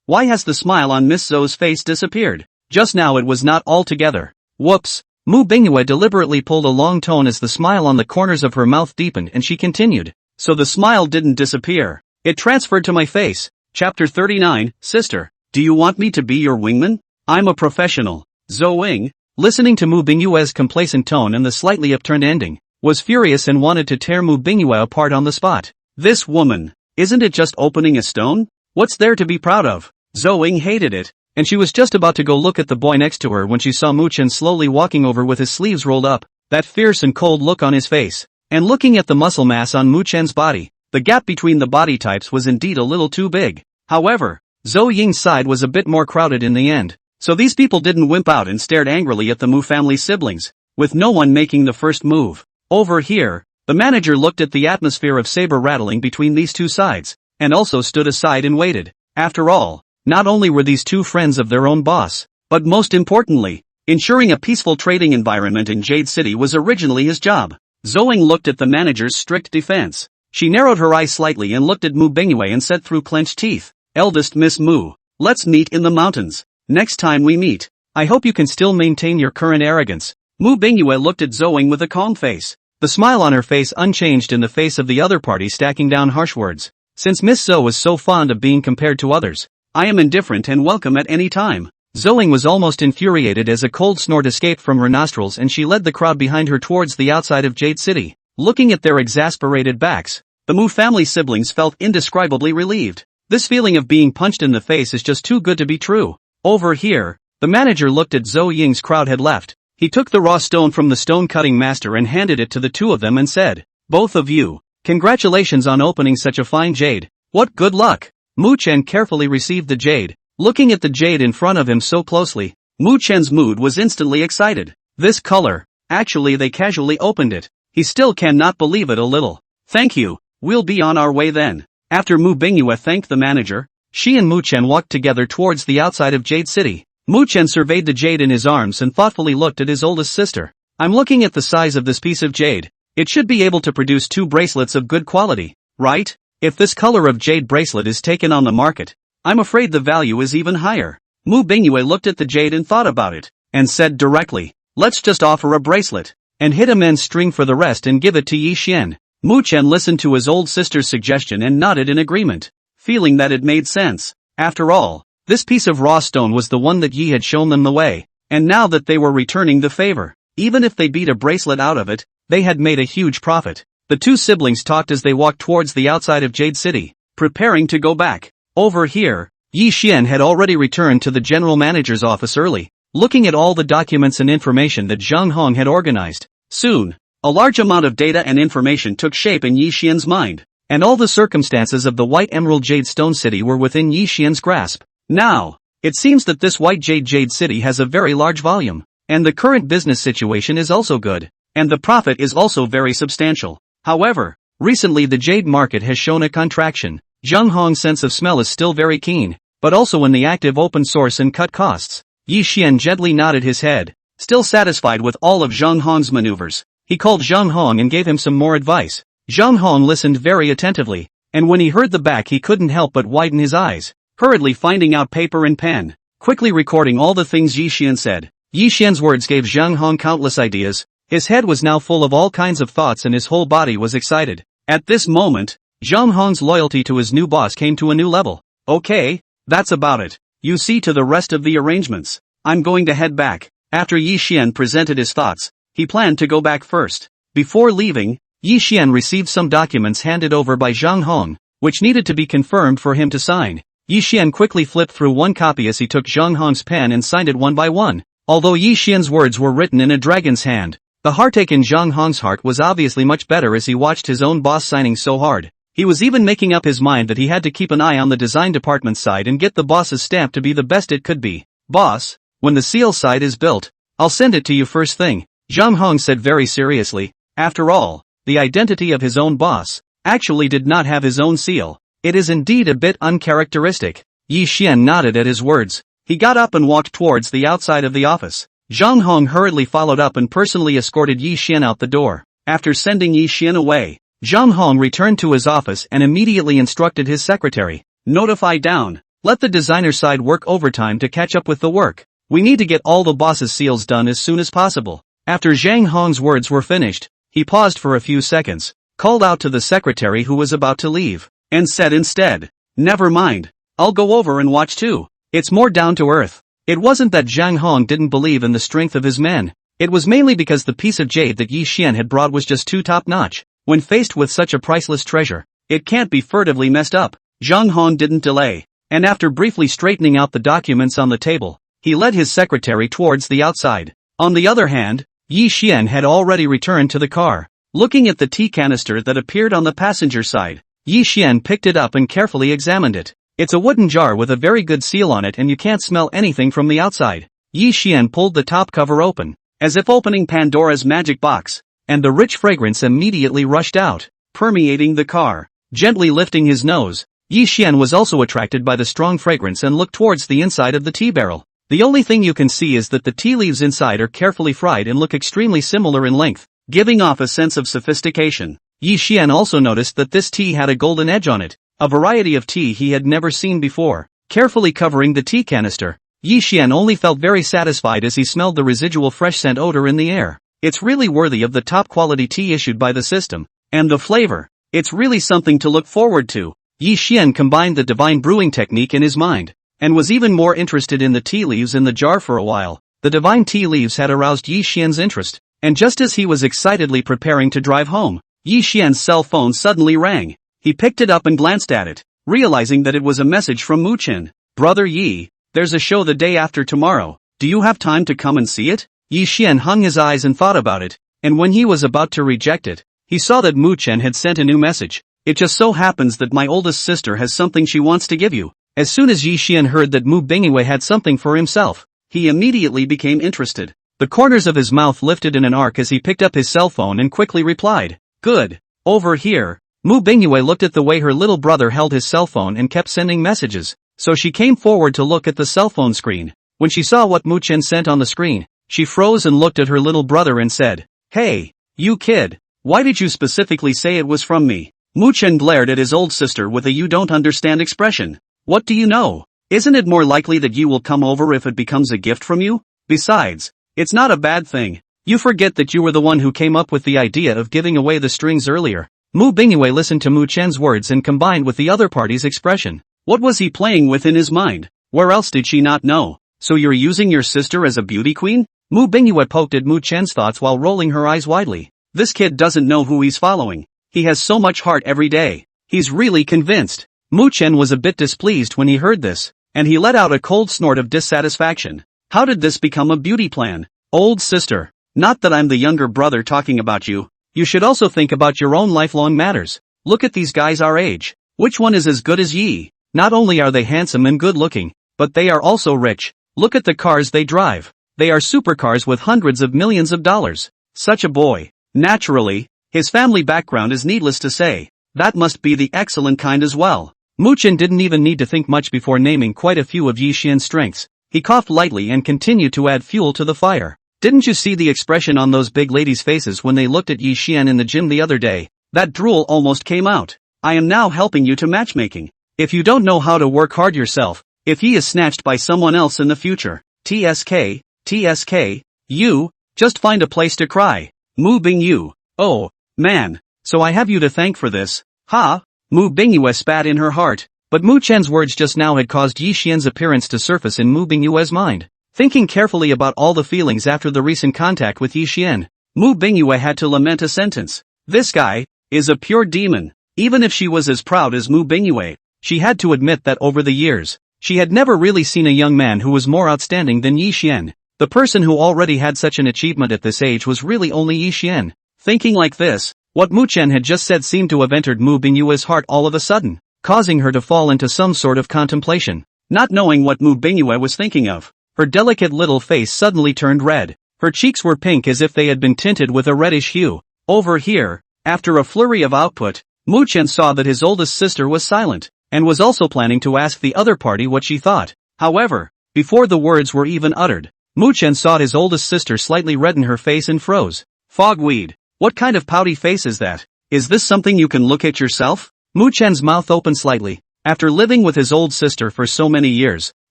Why has the smile on Miss Zhou's face disappeared? Just now it was not all together. Whoops. Mu Bingyue deliberately pulled a long tone as the smile on the corners of her mouth deepened and she continued. So the smile didn't disappear. It transferred to my face. Chapter 39, Sister, do you want me to be your wingman? I'm a professional. Zhou Ying, listening to Mu Bingyue's complacent tone and the slightly upturned ending, was furious and wanted to tear Mu Bingyue apart on the spot. This woman, isn't it just opening a stone? What's there to be proud of? Zhou Ying hated it, and she was just about to go look at the boy next to her when she saw Mu Chen slowly walking over with his sleeves rolled up, that fierce and cold look on his face. And looking at the muscle mass on Mu Chen's body, the gap between the body types was indeed a little too big. However, Zhou Ying's side was a bit more crowded in the end, so these people didn't wimp out and stared angrily at the Mu family siblings, with no one making the first move. Over here, the manager looked at the atmosphere of saber rattling between these two sides, and also stood aside and waited. After all, not only were these two friends of their own boss, but most importantly, ensuring a peaceful trading environment in Jade City was originally his job. Zhou Ying looked at the manager's strict defense. She narrowed her eyes slightly and looked at Mu Bingyue and said through clenched teeth, "Eldest Miss Mu, let's meet in the mountains. Next time we meet, I hope you can still maintain your current arrogance." Mu Bingyue looked at Zhou Ying with a calm face, the smile on her face unchanged in the face of the other party stacking down harsh words. Since Miss Zhou was so fond of being compared to others, I am indifferent and welcome at any time. Zhou Ying was almost infuriated as a cold snort escaped from her nostrils and she led the crowd behind her towards the outside of Jade City. Looking at their exasperated backs, the Mu family siblings felt indescribably relieved. This feeling of being punched in the face is just too good to be true. Over here, the manager looked at Zhou Ying's crowd had left. He took the raw stone from the stone-cutting master and handed it to the two of them and said, "Both of you, congratulations on opening such a fine jade. What good luck." Mu Chen carefully received the jade. Looking at the jade in front of him so closely, Mu Chen's mood was instantly excited. This color, actually they casually opened it. He still cannot believe it a little. "Thank you, we'll be on our way then." After Mu Bingyue thanked the manager, she and Mu Chen walked together towards the outside of Jade City. Mu Chen surveyed the jade in his arms and thoughtfully looked at his oldest sister. "I'm looking at the size of this piece of jade. It should be able to produce 2 bracelets of good quality, right? If this color of jade bracelet is taken on the market, I'm afraid the value is even higher." Mu Bingyue looked at the jade and thought about it, and said directly, "Let's just offer a bracelet, and hit a men's string for the rest and give it to Yi Xian." Mu Chen listened to his old sister's suggestion and nodded in agreement, feeling that it made sense. After all, this piece of raw stone was the one that Yi had shown them the way, and now that they were returning the favor, even if they beat a bracelet out of it, they had made a huge profit. The two siblings talked as they walked towards the outside of Jade City, preparing to go back. Over here, Yi Xian had already returned to the general manager's office early, looking at all the documents and information that Zhang Hong had organized. Soon, a large amount of data and information took shape in Yi Xian's mind, and all the circumstances of the White Emerald Jade Stone City were within Yi Xian's grasp. Now, it seems that this White Jade City has a very large volume, and the current business situation is also good, and the profit is also very substantial. However, recently the jade market has shown a contraction. Zhang Hong's sense of smell is still very keen, but also in the active open source and cut costs. Yi Xian gently nodded his head, still satisfied with all of Zhang Hong's maneuvers. He called Zhang Hong and gave him some more advice. Zhang Hong listened very attentively, and when he heard the back he couldn't help but widen his eyes. hurriedly finding out paper and pen, quickly recording all the things Yi Xian said. Yi Xian's words gave Zhang Hong countless ideas. His head was now full of all kinds of thoughts and his whole body was excited. At this moment, Zhang Hong's loyalty to his new boss came to a new level. Okay, that's about it. You see to the rest of the arrangements. I'm going to head back. After Yi Xian presented his thoughts, he planned to go back first. Before leaving, Yi Xian received some documents handed over by Zhang Hong, which needed to be confirmed for him to sign. Yi Xian quickly flipped through one copy as he took Zhang Hong's pen and signed it one by one. Although Yi Xian's words were written in a dragon's hand, the heartache in Zhang Hong's heart was obviously much better as he watched his own boss signing so hard. He was even making up his mind that he had to keep an eye on the design department side and get the boss's stamp to be the best it could be. Boss, when the seal side is built, I'll send it to you first thing, Zhang Hong said very seriously. After all, the identity of his own boss actually did not have his own seal. It is indeed a bit uncharacteristic. Yi Xian nodded at his words. He got up and walked towards the outside of the office. Zhang Hong hurriedly followed up and personally escorted Yi Xian out the door. After sending Yi Xian away, Zhang Hong returned to his office and immediately instructed his secretary. Notify down. Let the designer side work overtime to catch up with the work. We need to get all the boss's seals done as soon as possible. After Zhang Hong's words were finished, he paused for a few seconds, called out to the secretary who was about to leave, and said instead, never mind. I'll go over and watch too. It's more down to earth. It wasn't that Zhang Hong didn't believe in the strength of his men. It was mainly because the piece of jade that Yi Xian had brought was just too top-notch. When faced with such a priceless treasure, it can't be furtively messed up. Zhang Hong didn't delay, and after briefly straightening out the documents on the table, he led his secretary towards the outside. On the other hand, Yi Xian had already returned to the car. Looking at the tea canister that appeared on the passenger side, Yi Xian picked it up and carefully examined it. It's a wooden jar with a very good seal on it and you can't smell anything from the outside. Yi Xian pulled the top cover open, as if opening Pandora's magic box, and the rich fragrance immediately rushed out, permeating the car. Gently lifting his nose, Yi Xian was also attracted by the strong fragrance and looked towards the inside of the tea barrel. The only thing you can see is that the tea leaves inside are carefully fried and look extremely similar in length, giving off a sense of sophistication. Yi Xian also noticed that this tea had a golden edge on it, a variety of tea he had never seen before. Carefully covering the tea canister, Yi Xian only felt very satisfied as he smelled the residual fresh scent odor in the air. It's really worthy of the top quality tea issued by the system. And the flavor. It's really something to look forward to. Yi Xian combined the divine brewing technique in his mind, and was even more interested in the tea leaves in the jar for a while. The divine tea leaves had aroused Yi Xian's interest, and just as he was excitedly preparing to drive home, Yi Xian's cell phone suddenly rang. He picked it up and glanced at it, realizing that it was a message from Mu Chen. Brother Yi, there's a show the day after tomorrow. Do you have time to come and see it? Yi Xian hung his eyes and thought about it, and when he was about to reject it, he saw that Mu Chen had sent a new message. It just so happens that my oldest sister has something she wants to give you. As soon as Yi Xian heard that Mu Bingyue had something for himself, he immediately became interested. The corners of his mouth lifted in an arc as he picked up his cell phone and quickly replied, good. Over here. Mu Bingyue looked at the way her little brother held his cell phone and kept sending messages, so she came forward to look at the cell phone screen. When she saw what Mu Chen sent on the screen, she froze and looked at her little brother and said, hey, you kid, why did you specifically say it was from me? Mu Chen glared at his old sister with a you don't understand expression. What do you know? Isn't it more likely that you will come over if it becomes a gift from you? Besides, it's not a bad thing. You forget that you were the one who came up with the idea of giving away the strings earlier. Mu Bingyue listened to Mu Chen's words and combined with the other party's expression. What was he playing with in his mind? Where else did she not know? So you're using your sister as a beauty queen? Mu Bingyue poked at Mu Chen's thoughts while rolling her eyes widely. This kid doesn't know who he's following. He has so much heart every day. He's really convinced. Mu Chen was a bit displeased when he heard this, and he let out a cold snort of dissatisfaction. How did this become a beauty plan? Old sister. Not that I'm the younger brother talking about you. You should also think about your own lifelong matters. Look at these guys our age. Which one is as good as Yi? Not only are they handsome and good looking, but they are also rich. Look at the cars they drive. They are supercars with hundreds of millions of dollars. Such a boy. Naturally, his family background is needless to say. That must be the excellent kind as well. Mu Chen didn't even need to think much before naming quite a few of Yi Xian's strengths. He coughed lightly and continued to add fuel to the fire. Didn't you see the expression on those big ladies' faces when they looked at Yi Xian in the gym the other day? That drool almost came out. I am now helping you to matchmaking. If you don't know how to work hard yourself, if he is snatched by someone else in the future, TSK, you, just find a place to cry. Mu Bingyu. Oh, man. So I have you to thank for this. Ha! Mu Bingyue spat in her heart, but Mu Chen's words just now had caused Yi Xian's appearance to surface in Mu Bingyue's mind. Thinking carefully about all the feelings after the recent contact with Yi Xian, Mu Bingyue had to lament a sentence. This guy is a pure demon. Even if she was as proud as Mu Bingyue, she had to admit that over the years, she had never really seen a young man who was more outstanding than Yi Xian. The person who already had such an achievement at this age was really only Yi Xian. Thinking like this, what Mu Chen had just said seemed to have entered Mu Bingyue's heart all of a sudden, causing her to fall into some sort of contemplation. Not knowing what Mu Bingyue was thinking of, her delicate little face suddenly turned red. Her cheeks were pink as if they had been tinted with a reddish hue. Over here, after a flurry of output, Mu Chen saw that his oldest sister was silent, and was also planning to ask the other party what she thought. However, before the words were even uttered, Mu Chen saw his oldest sister slightly redden her face and froze. Fogweed. What kind of pouty face is that? Is this something you can look at yourself? Mu Chen's mouth opened slightly. After living with his old sister for so many years,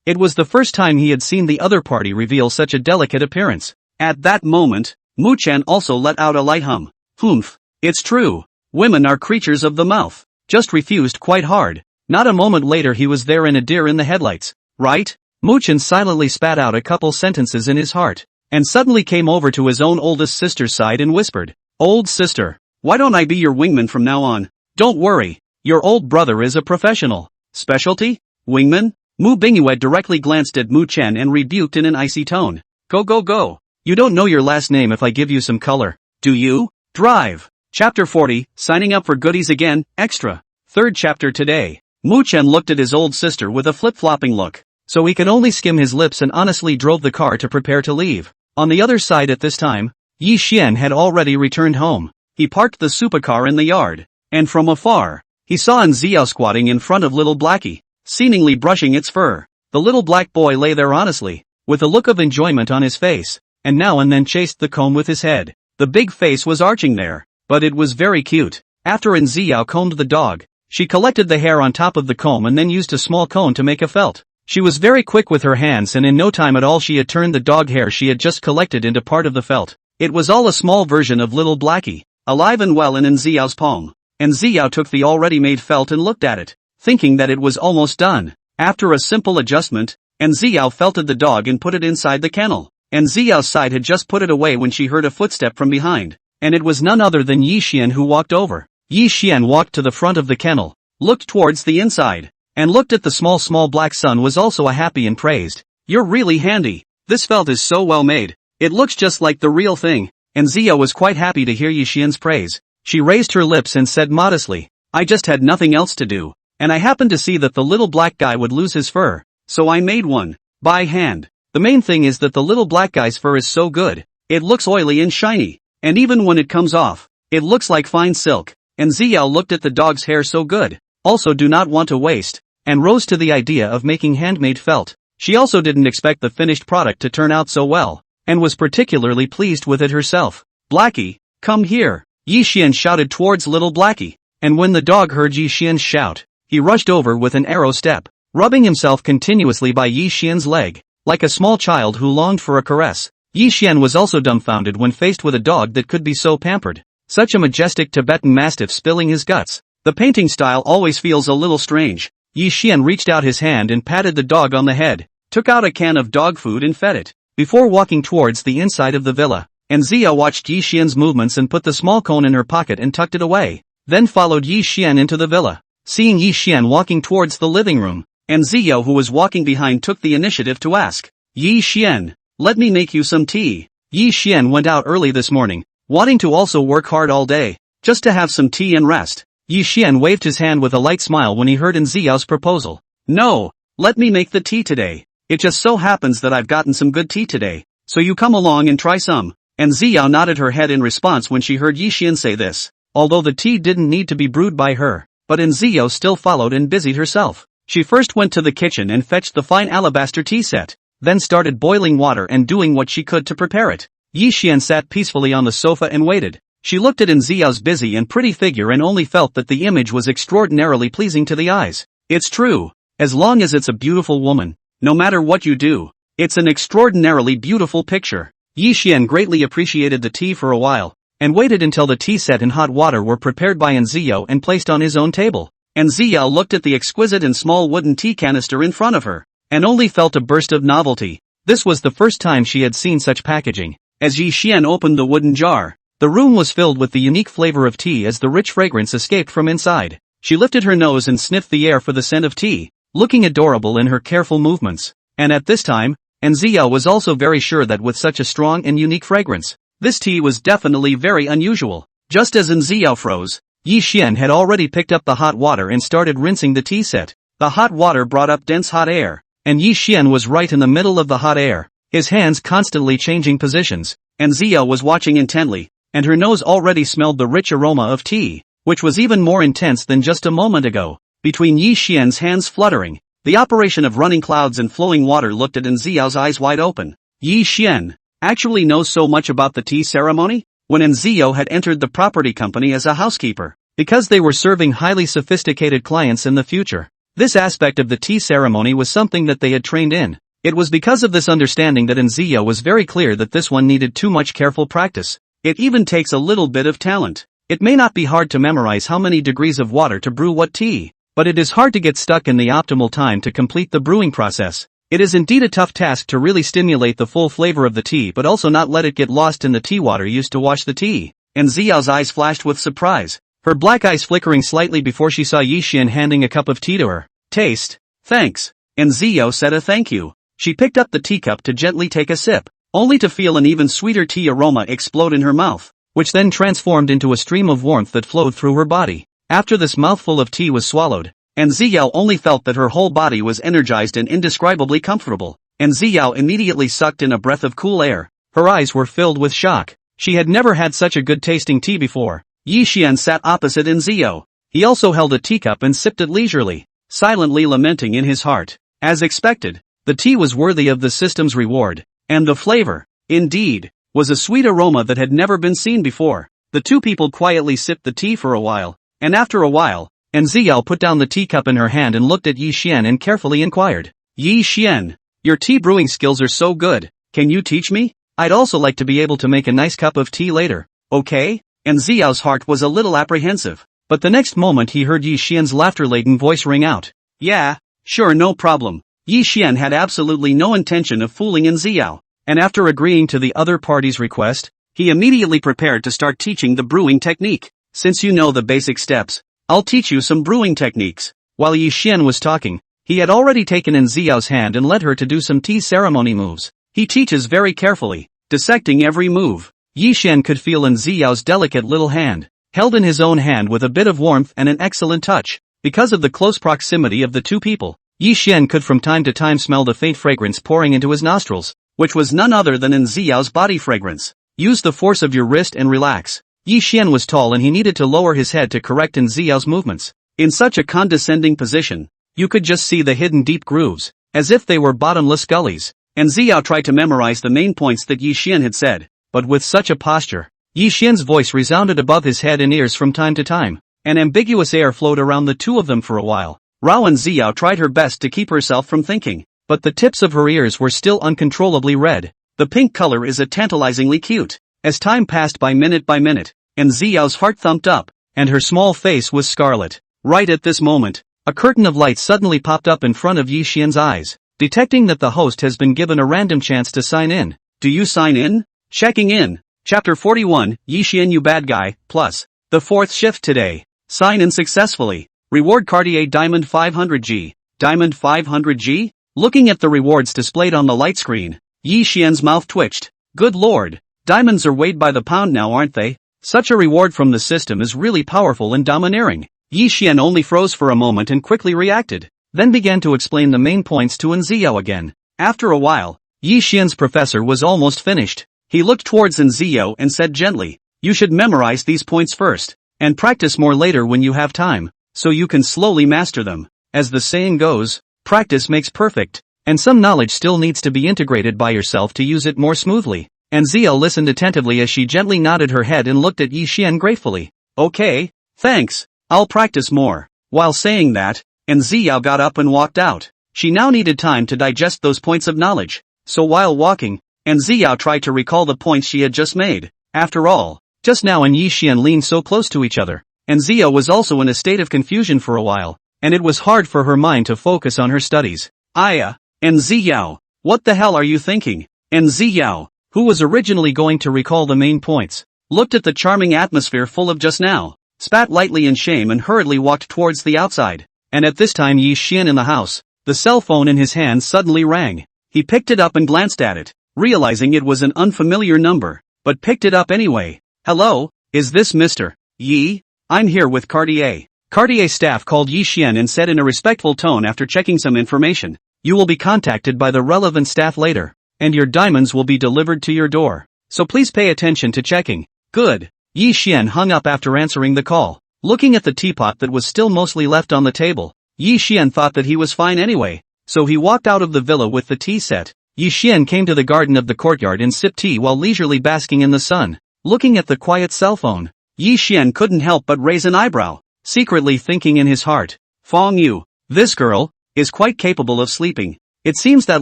it was the first time he had seen the other party reveal such a delicate appearance. At that moment, Mu Chen also let out a light hum. Humph. It's true. Women are creatures of the mouth. Just refused quite hard. Not a moment later he was there in a deer in the headlights. Right? Mu Chen silently spat out a couple sentences in his heart, and suddenly came over to his own oldest sister's side and whispered. Old sister, why don't I be your wingman from now on? Don't worry, your old brother is a professional. Specialty? Wingman? Mu Bingyue directly glanced at Mu Chen and rebuked in an icy tone. Go. You don't know your last name if I give you some color, do you? Drive. Chapter 40, signing up for goodies again, extra. Third chapter today. Mu Chen looked at his old sister with a flip-flopping look, so he could only skim his lips and honestly drove the car to prepare to leave. On the other side at this time, Yi Xian had already returned home. He parked the supercar in the yard, and from afar, he saw An Xiao squatting in front of little Blackie, seemingly brushing its fur. The little black boy lay there honestly, with a look of enjoyment on his face, and now and then chased the comb with his head. The big face was arching there, but it was very cute. After An Xiao combed the dog, she collected the hair on top of the comb and then used a small cone to make a felt. She was very quick with her hands and in no time at all she had turned the dog hair she had just collected into part of the felt. It was all a small version of little Blackie, alive and well in An Xiao's palm. An Xiao took the already made felt and looked at it, thinking that it was almost done. After a simple adjustment, An Xiao felted the dog and put it inside the kennel. An Xiao's side had just put it away when she heard a footstep from behind, and it was none other than Yi Xian who walked over. Yi Xian walked to the front of the kennel, looked towards the inside, and looked at the small black son was also happy and praised. You're really handy. This felt is so well made. It looks just like the real thing. And Xiao was quite happy to hear Yi Xian's praise. She raised her lips and said modestly, I just had nothing else to do, and I happened to see that the little black guy would lose his fur, so I made one, by hand. The main thing is that the little black guy's fur is so good. It looks oily and shiny, and even when it comes off, it looks like fine silk. And Xiao looked at the dog's hair so good, also do not want to waste, and rose to the idea of making handmade felt. She also didn't expect the finished product to turn out so well, and was particularly pleased with it herself. Blackie, come here. Yi Xian shouted towards little Blackie, and when the dog heard Yi Xian's shout, he rushed over with an arrow step, rubbing himself continuously by Yi Xian's leg, like a small child who longed for a caress. Yi Xian was also dumbfounded when faced with a dog that could be so pampered. Such a majestic Tibetan mastiff spilling his guts. The painting style always feels a little strange. Yi Xian reached out his hand and patted the dog on the head, took out a can of dog food and fed it, before walking towards the inside of the villa. And Zia watched Yi Xian's movements and put the small cone in her pocket and tucked it away, then followed Yi Xian into the villa. Seeing Yi Xian walking towards the living room, and Zia who was walking behind took the initiative to ask, Yi Xian, let me make you some tea. Yi Xian went out early this morning, wanting to also work hard all day, just to have some tea and rest. Yi Xian waved his hand with a light smile when he heard An Ziao's proposal. No, let me make the tea today. It just so happens that I've gotten some good tea today, so you come along and try some. And Ziao nodded her head in response when she heard Yi Xian say this, although the tea didn't need to be brewed by her, but An Ziao still followed and busied herself. She first went to the kitchen and fetched the fine alabaster tea set, then started boiling water and doing what she could to prepare it. Yi Xian sat peacefully on the sofa and waited. She looked at An Ziao's busy and pretty figure and only felt that the image was extraordinarily pleasing to the eyes. It's true. As long as it's a beautiful woman, no matter what you do, it's an extraordinarily beautiful picture. Yi Xian greatly appreciated the tea for a while, and waited until the tea set and hot water were prepared by Nziao and placed on his own table. Nziao looked at the exquisite and small wooden tea canister in front of her, and only felt a burst of novelty. This was the first time she had seen such packaging. As Yi Xian opened the wooden jar, the room was filled with the unique flavor of tea as the rich fragrance escaped from inside. She lifted her nose and sniffed the air for the scent of tea, looking adorable in her careful movements. And at this time, Nziao was also very sure that with such a strong and unique fragrance, this tea was definitely very unusual. Just as Nziao froze, Yi Xian had already picked up the hot water and started rinsing the tea set. The hot water brought up dense hot air, and Yi Xian was right in the middle of the hot air, his hands constantly changing positions. Nziao was watching intently, and her nose already smelled the rich aroma of tea, which was even more intense than just a moment ago. Between Yi Xian's hands fluttering, the operation of running clouds and flowing water looked at Nziao's eyes wide open. Yi Xian actually knows so much about the tea ceremony? When Nziao had entered the property company as a housekeeper, because they were serving highly sophisticated clients in the future, this aspect of the tea ceremony was something that they had trained in. It was because of this understanding that Nziao was very clear that this one needed too much careful practice. It even takes a little bit of talent. It may not be hard to memorize how many degrees of water to brew what tea, but it is hard to get stuck in the optimal time to complete the brewing process. It is indeed a tough task to really stimulate the full flavor of the tea but also not let it get lost in the tea water used to wash the tea. Nziao's eyes flashed with surprise, her black eyes flickering slightly before she saw Yi Xian handing a cup of tea to her. Taste. Thanks. Nziao said a thank you. She picked up the teacup to gently take a sip, only to feel an even sweeter tea aroma explode in her mouth, which then transformed into a stream of warmth that flowed through her body. After this mouthful of tea was swallowed, Nziao only felt that her whole body was energized and indescribably comfortable. Nziao immediately sucked in a breath of cool air. Her eyes were filled with shock. She had never had such a good tasting tea before. Yi Xian sat opposite Nziao. He also held a teacup and sipped it leisurely, silently lamenting in his heart. As expected, the tea was worthy of the system's reward, and the flavor, indeed, was a sweet aroma that had never been seen before. The two people quietly sipped the tea for a while, and after a while, Nziao put down the teacup in her hand and looked at Yi Xian and carefully inquired, Yi Xian, your tea brewing skills are so good, can you teach me? I'd also like to be able to make a nice cup of tea later, okay? Nziao's heart was a little apprehensive, but the next moment he heard Yi Xian's laughter-laden voice ring out. Yeah, sure, no problem. Yi Xian had absolutely no intention of fooling Nziao, and after agreeing to the other party's request, he immediately prepared to start teaching the brewing technique. Since you know the basic steps, I'll teach you some brewing techniques. While Yi Xian was talking, he had already taken Nziao's hand and led her to do some tea ceremony moves. He teaches very carefully, dissecting every move. Yi Xian could feel Nziao's delicate little hand, held in his own hand with a bit of warmth and an excellent touch. Because of the close proximity of the two people, Yi Xian could from time to time smell the faint fragrance pouring into his nostrils, which was none other than Nziao's body fragrance. Use the force of your wrist and relax. Yi Xian was tall and he needed to lower his head to correct Nziao's movements. In such a condescending position, you could just see the hidden deep grooves, as if they were bottomless gullies. Nziao tried to memorize the main points that Yi Xian had said, but with such a posture, Yi Xian's voice resounded above his head and ears from time to time. An ambiguous air flowed around the two of them for a while. Rao Nziao tried her best to keep herself from thinking, but the tips of her ears were still uncontrollably red. The pink color is tantalizingly cute. As time passed by minute, Nziao's heart thumped up, and her small face was scarlet. Right at this moment, a curtain of light suddenly popped up in front of Yi Xian's eyes. Detecting that the host has been given a random chance to sign in. Do you sign in? Checking in. Chapter 41, Yi Xian you bad guy, plus. The fourth shift today. Sign in successfully. Reward Cartier Diamond 500G. Diamond 500G? Looking at the rewards displayed on the light screen, Yi Xian's mouth twitched. Good lord. Diamonds are weighed by the pound now, aren't they? Such a reward from the system is really powerful and domineering. Yi Xian only froze for a moment and quickly reacted, then began to explain the main points to Nziao again. After a while, Yi Xian's professor was almost finished. He looked towards Nziao and said gently, you should memorize these points first, and practice more later when you have time, so you can slowly master them. As the saying goes, practice makes perfect, and some knowledge still needs to be integrated by yourself to use it more smoothly. Nziao listened attentively as she gently nodded her head and looked at Yi Xian gratefully. Okay, thanks, I'll practice more. While saying that, and Ziyao got up and walked out. She now needed time to digest those points of knowledge. So while walking, and Ziyao tried to recall the points she had just made. After all, just now and Yi Xian leaned so close to each other, and Ziyao was also in a state of confusion for a while, and it was hard for her mind to focus on her studies. Aya, and Ziyao, what the hell are you thinking? And Ziyao, who was originally going to recall the main points, looked at the charming atmosphere full of just now, spat lightly in shame and hurriedly walked towards the outside. And at this time Yi Xian in the house, the cell phone in his hand suddenly rang. He picked it up and glanced at it, realizing it was an unfamiliar number, but picked it up anyway. Hello, is this Mr. Yi? I'm here with Cartier. Cartier staff called Yi Xian and said in a respectful tone after checking some information, you will be contacted by the relevant staff later, and your diamonds will be delivered to your door. So please pay attention to checking. Good. Yi Xian hung up after answering the call. Looking at the teapot that was still mostly left on the table, Yi Xian thought that he was fine anyway, so he walked out of the villa with the tea set. Yi Xian came to the garden of the courtyard and sipped tea while leisurely basking in the sun. Looking at the quiet cell phone, Yi Xian couldn't help but raise an eyebrow, secretly thinking in his heart, Fong Yu, this girl, is quite capable of sleeping. It seems that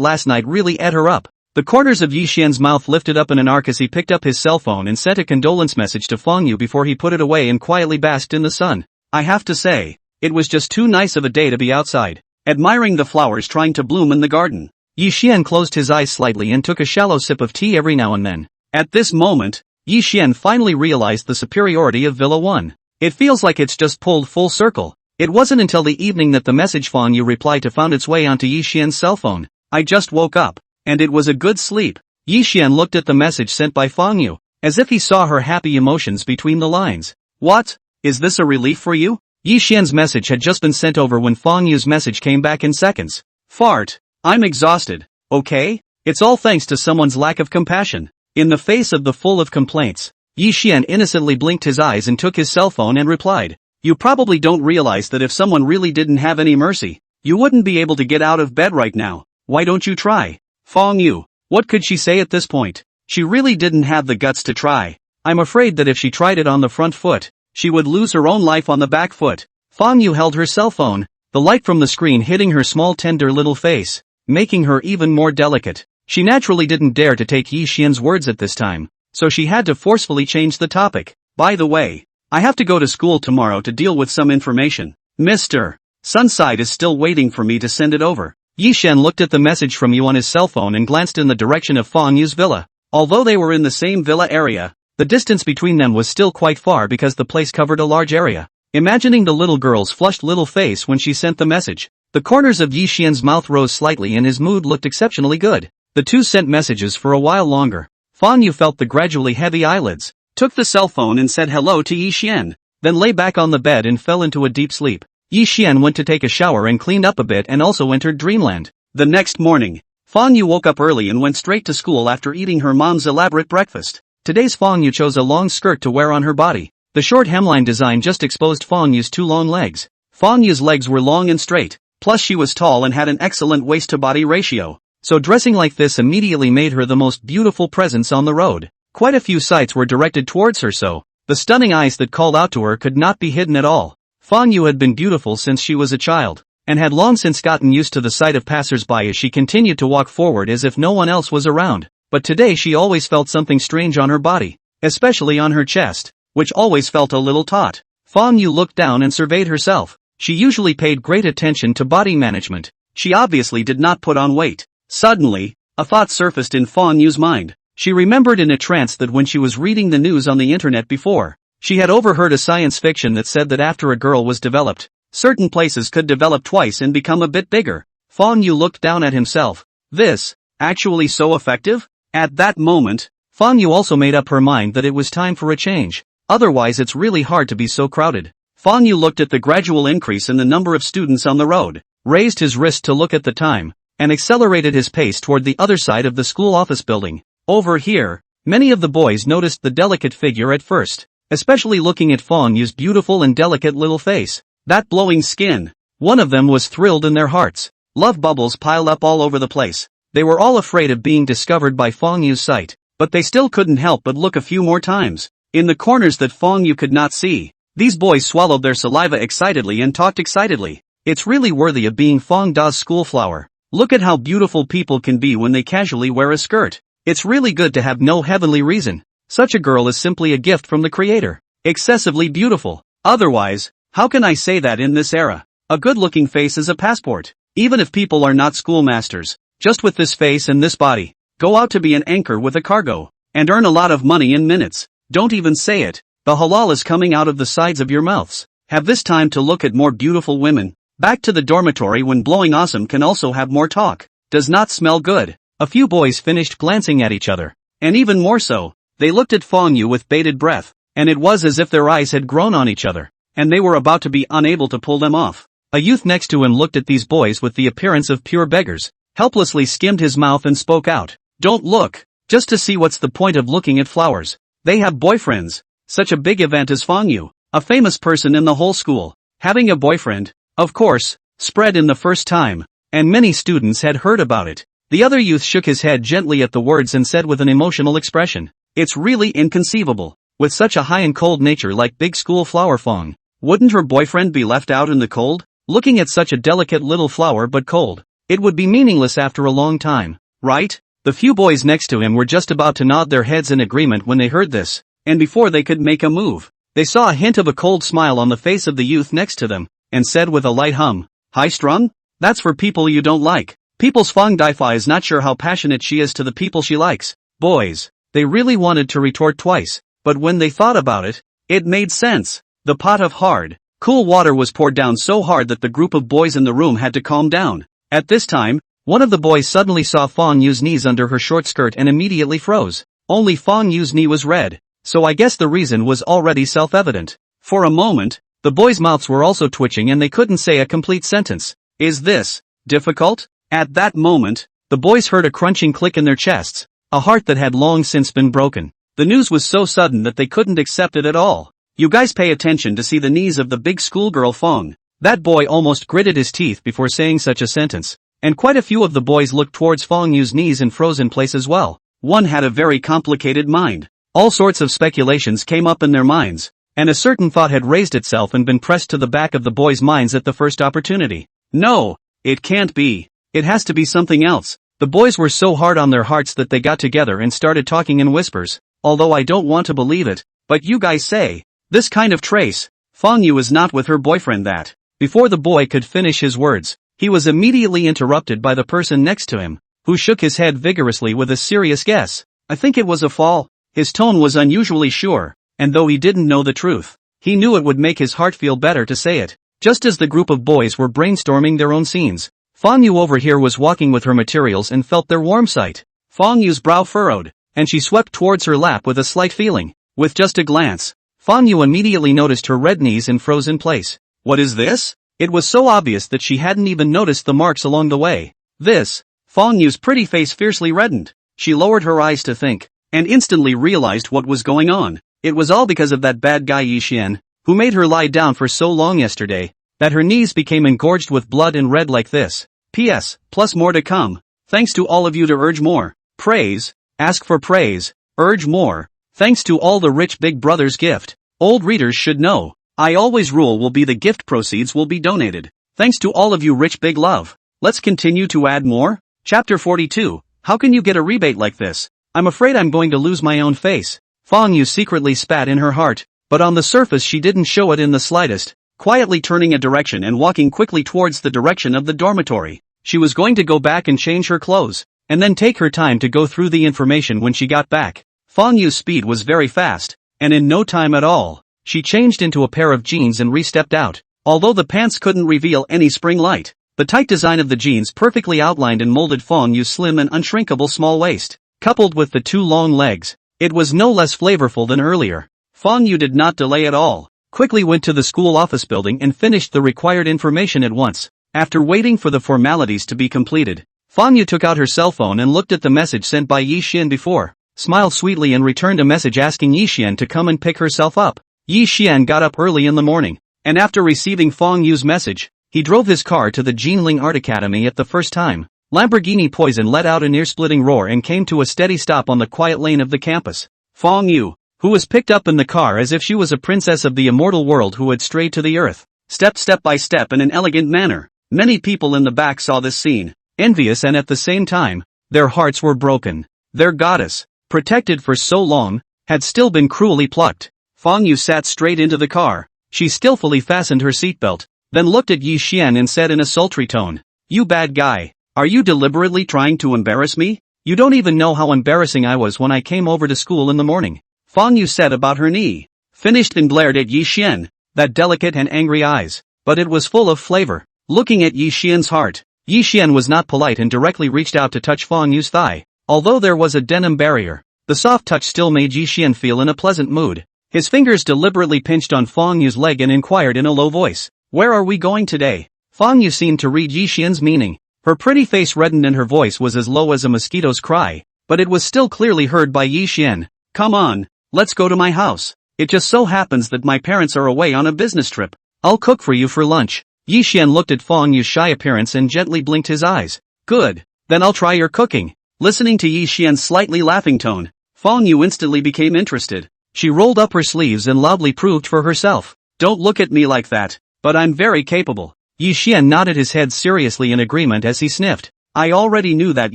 last night really ate her up. The corners of Yi Xian's mouth lifted up in an arc as he picked up his cell phone and sent a condolence message to Fong Yu before he put it away and quietly basked in the sun. I have to say, it was just too nice of a day to be outside, admiring the flowers trying to bloom in the garden. Yi Xian closed his eyes slightly and took a shallow sip of tea every now and then. At this moment, Yi Xian finally realized the superiority of Villa 1. It feels like it's just pulled full circle. It wasn't until the evening that the message Fong Yu replied to found its way onto Yi Xian's cell phone. I just woke up, and it was a good sleep. Yi Xian looked at the message sent by Fong Yu, as if he saw her happy emotions between the lines. What? Is this a relief for you? Yi Xian's message had just been sent over when Fong Yu's message came back in seconds. Fart. I'm exhausted. Okay? It's all thanks to someone's lack of compassion. In the face of the full of complaints, Yi Xian innocently blinked his eyes and took his cell phone and replied, you probably don't realize that if someone really didn't have any mercy, you wouldn't be able to get out of bed right now. Why don't you try? Fong Yu. What could she say at this point? She really didn't have the guts to try. I'm afraid that if she tried it on the front foot, she would lose her own life on the back foot. Fong Yu held her cell phone, the light from the screen hitting her small tender little face, making her even more delicate. She naturally didn't dare to take Yi Xian's words at this time, so she had to forcefully change the topic. By the way, I have to go to school tomorrow to deal with some information. Mr. Sunside is still waiting for me to send it over. Yi Xian looked at the message from Yu on his cell phone and glanced in the direction of Fong Yu's villa. Although they were in the same villa area, the distance between them was still quite far because the place covered a large area. Imagining the little girl's flushed little face when she sent the message, the corners of Yi Xian's mouth rose slightly and his mood looked exceptionally good. The two sent messages for a while longer. Fong Yu felt the gradually heavy eyelids, took the cell phone and said hello to Yi Xian, then lay back on the bed and fell into a deep sleep. Yi Xian went to take a shower and cleaned up a bit and also entered dreamland. The next morning, Fong Yu woke up early and went straight to school after eating her mom's elaborate breakfast. Today's Fong Yu chose a long skirt to wear on her body. The short hemline design just exposed Fong Yu's two long legs. Fong Yu's legs were long and straight, plus she was tall and had an excellent waist-to-body ratio. So dressing like this immediately made her the most beautiful presence on the road. Quite a few sights were directed towards her, so the stunning eyes that called out to her could not be hidden at all. Fong Yu had been beautiful since she was a child, and had long since gotten used to the sight of passers-by as she continued to walk forward as if no one else was around. But today she always felt something strange on her body, especially on her chest, which always felt a little taut. Fong Yu looked down and surveyed herself. She usually paid great attention to body management. She obviously did not put on weight. Suddenly, a thought surfaced in Fong Yu's mind. She remembered in a trance that when she was reading the news on the internet before, she had overheard a science fiction that said that after a girl was developed, certain places could develop twice and become a bit bigger. Fong Yu looked down at himself. This, actually so effective? At that moment, Fong Yu also made up her mind that it was time for a change. Otherwise it's really hard to be so crowded. Fong Yu looked at the gradual increase in the number of students on the road, raised his wrist to look at the time, and accelerated his pace toward the other side of the school office building. Over here, many of the boys noticed the delicate figure at first, especially looking at Fong Yu's beautiful and delicate little face, that glowing skin. One of them was thrilled in their hearts. Love bubbles piled up all over the place. They were all afraid of being discovered by Fong Yu's sight, but they still couldn't help but look a few more times. In the corners that Fong Yu could not see, these boys swallowed their saliva excitedly and talked excitedly. It's really worthy of being Fong Da's school flower. Look at how beautiful people can be when they casually wear a skirt. It's really good to have no heavenly reason. Such a girl is simply a gift from the creator. Excessively beautiful. Otherwise, how can I say that in this era? A good-looking face is a passport. Even if people are not schoolmasters, just with this face and this body, go out to be an anchor with a cargo, and earn a lot of money in minutes. Don't even say it. The halal is coming out of the sides of your mouths. Have this time to look at more beautiful women. Back to the dormitory when blowing awesome can also have more talk. Does not smell good. A few boys finished glancing at each other. And even more so, they looked at Fong Yu with bated breath, and it was as if their eyes had grown on each other, and they were about to be unable to pull them off. A youth next to him looked at these boys with the appearance of pure beggars, helplessly skimmed his mouth and spoke out. Don't look, just to see what's the point of looking at flowers. They have boyfriends. Such a big event as Fong Yu, a famous person in the whole school, having a boyfriend, of course, spread in the first time, and many students had heard about it. The other youth shook his head gently at the words and said with an emotional expression, it's really inconceivable. With such a high and cold nature like big school flower Fong, wouldn't her boyfriend be left out in the cold? Looking at such a delicate little flower but cold, it would be meaningless after a long time, right? The few boys next to him were just about to nod their heads in agreement when they heard this, and before they could make a move, they saw a hint of a cold smile on the face of the youth next to them, and said with a light hum, high-strung? That's for people you don't like. People's Fong Daifai is not sure how passionate she is to the people she likes. Boys. They really wanted to retort twice, but when they thought about it, it made sense. The pot of hard, cool water was poured down so hard that the group of boys in the room had to calm down. At this time, one of the boys suddenly saw Fong Yu's knees under her short skirt and immediately froze. Only Fong Yu's knee was red, so I guess the reason was already self-evident. For a moment, the boys' mouths were also twitching and they couldn't say a complete sentence. Is this difficult? At that moment, the boys heard a crunching click in their chests, a heart that had long since been broken. The news was so sudden that they couldn't accept it at all. You guys pay attention to see the knees of the big schoolgirl Fong. That boy almost gritted his teeth before saying such a sentence, and quite a few of the boys looked towards Fong Yu's knees and froze in place as well. One had a very complicated mind. All sorts of speculations came up in their minds, and a certain thought had raised itself and been pressed to the back of the boys' minds at the first opportunity. No, it can't be. It has to be something else. The boys were so hard on their hearts that they got together and started talking in whispers, although I don't want to believe it, but you guys say, this kind of trace, Fong Yu is not with her boyfriend that. Before the boy could finish his words, he was immediately interrupted by the person next to him, who shook his head vigorously with a serious guess. I think it was a fall. His tone was unusually sure, and though he didn't know the truth, he knew it would make his heart feel better to say it. Just as the group of boys were brainstorming their own scenes, Fong Yu over here was walking with her materials and felt their warm sight. Fong Yu's brow furrowed, and she swept towards her lap with a slight feeling. With just a glance, Fong Yu immediately noticed her red knees and froze in place. What is this? It was so obvious that she hadn't even noticed the marks along the way. This, Fong Yu's pretty face fiercely reddened. She lowered her eyes to think, and instantly realized what was going on. It was all because of that bad guy Yi Xian, who made her lie down for so long yesterday, that her knees became engorged with blood and red like this. P.S. Plus more to come. Thanks to all of you to urge more. Praise. Ask for praise. Urge more. Thanks to all the rich big brother's gift. Old readers should know. I always rule will be the gift proceeds will be donated. Thanks to all of you rich big love. Let's continue to add more. Chapter 42. How can you get a rebate like this? I'm afraid I'm going to lose my own face. Fong Yu secretly spat in her heart, but on the surface she didn't show it in the slightest. Quietly turning a direction and walking quickly towards the direction of the dormitory. She was going to go back and change her clothes, and then take her time to go through the information when she got back. Fong Yu's speed was very fast, and in no time at all, she changed into a pair of jeans and re-stepped out. Although the pants couldn't reveal any spring light, the tight design of the jeans perfectly outlined and molded Fong Yu's slim and unshrinkable small waist. Coupled with the two long legs, it was no less flavorful than earlier. Fong Yu did not delay at all. Quickly went to the school office building and finished the required information at once. After waiting for the formalities to be completed, Fong Yu took out her cell phone and looked at the message sent by Yi Xian before, smiled sweetly and returned a message asking Yi Xian to come and pick herself up. Yi Xian got up early in the morning, and after receiving Fong Yu's message, he drove his car to the Jinling Art Academy at the first time. Lamborghini Poison let out an ear-splitting roar and came to a steady stop on the quiet lane of the campus. Fong Yu, who was picked up in the car as if she was a princess of the immortal world who had strayed to the earth, step by step in an elegant manner. Many people in the back saw this scene, envious and at the same time, their hearts were broken. Their goddess, protected for so long, had still been cruelly plucked. Fang Yu sat straight into the car. She skillfully fastened her seatbelt, then looked at Yi Xian and said in a sultry tone, "You bad guy. Are you deliberately trying to embarrass me? You don't even know how embarrassing I was when I came over to school in the morning." Fang Yu said about her knee, finished and glared at Yi Xian, that delicate and angry eyes, but it was full of flavor. Looking at Yi Xian's heart, Yi Xian was not polite and directly reached out to touch Fang Yu's thigh. Although there was a denim barrier, the soft touch still made Yi Xian feel in a pleasant mood. His fingers deliberately pinched on Fang Yu's leg and inquired in a low voice, "Where are we going today?" Fang Yu seemed to read Yi Xian's meaning. Her pretty face reddened and her voice was as low as a mosquito's cry, but it was still clearly heard by Yi Xian. "Come on, let's go to my house. It just so happens that my parents are away on a business trip. I'll cook for you for lunch." Yi Xian looked at Fang Yu's shy appearance and gently blinked his eyes. "Good, then I'll try your cooking." Listening to Yi Xian's slightly laughing tone, Fang Yu instantly became interested. She rolled up her sleeves and loudly proved for herself, "Don't look at me like that, but I'm very capable." Yi Xian nodded his head seriously in agreement as he sniffed. "I already knew that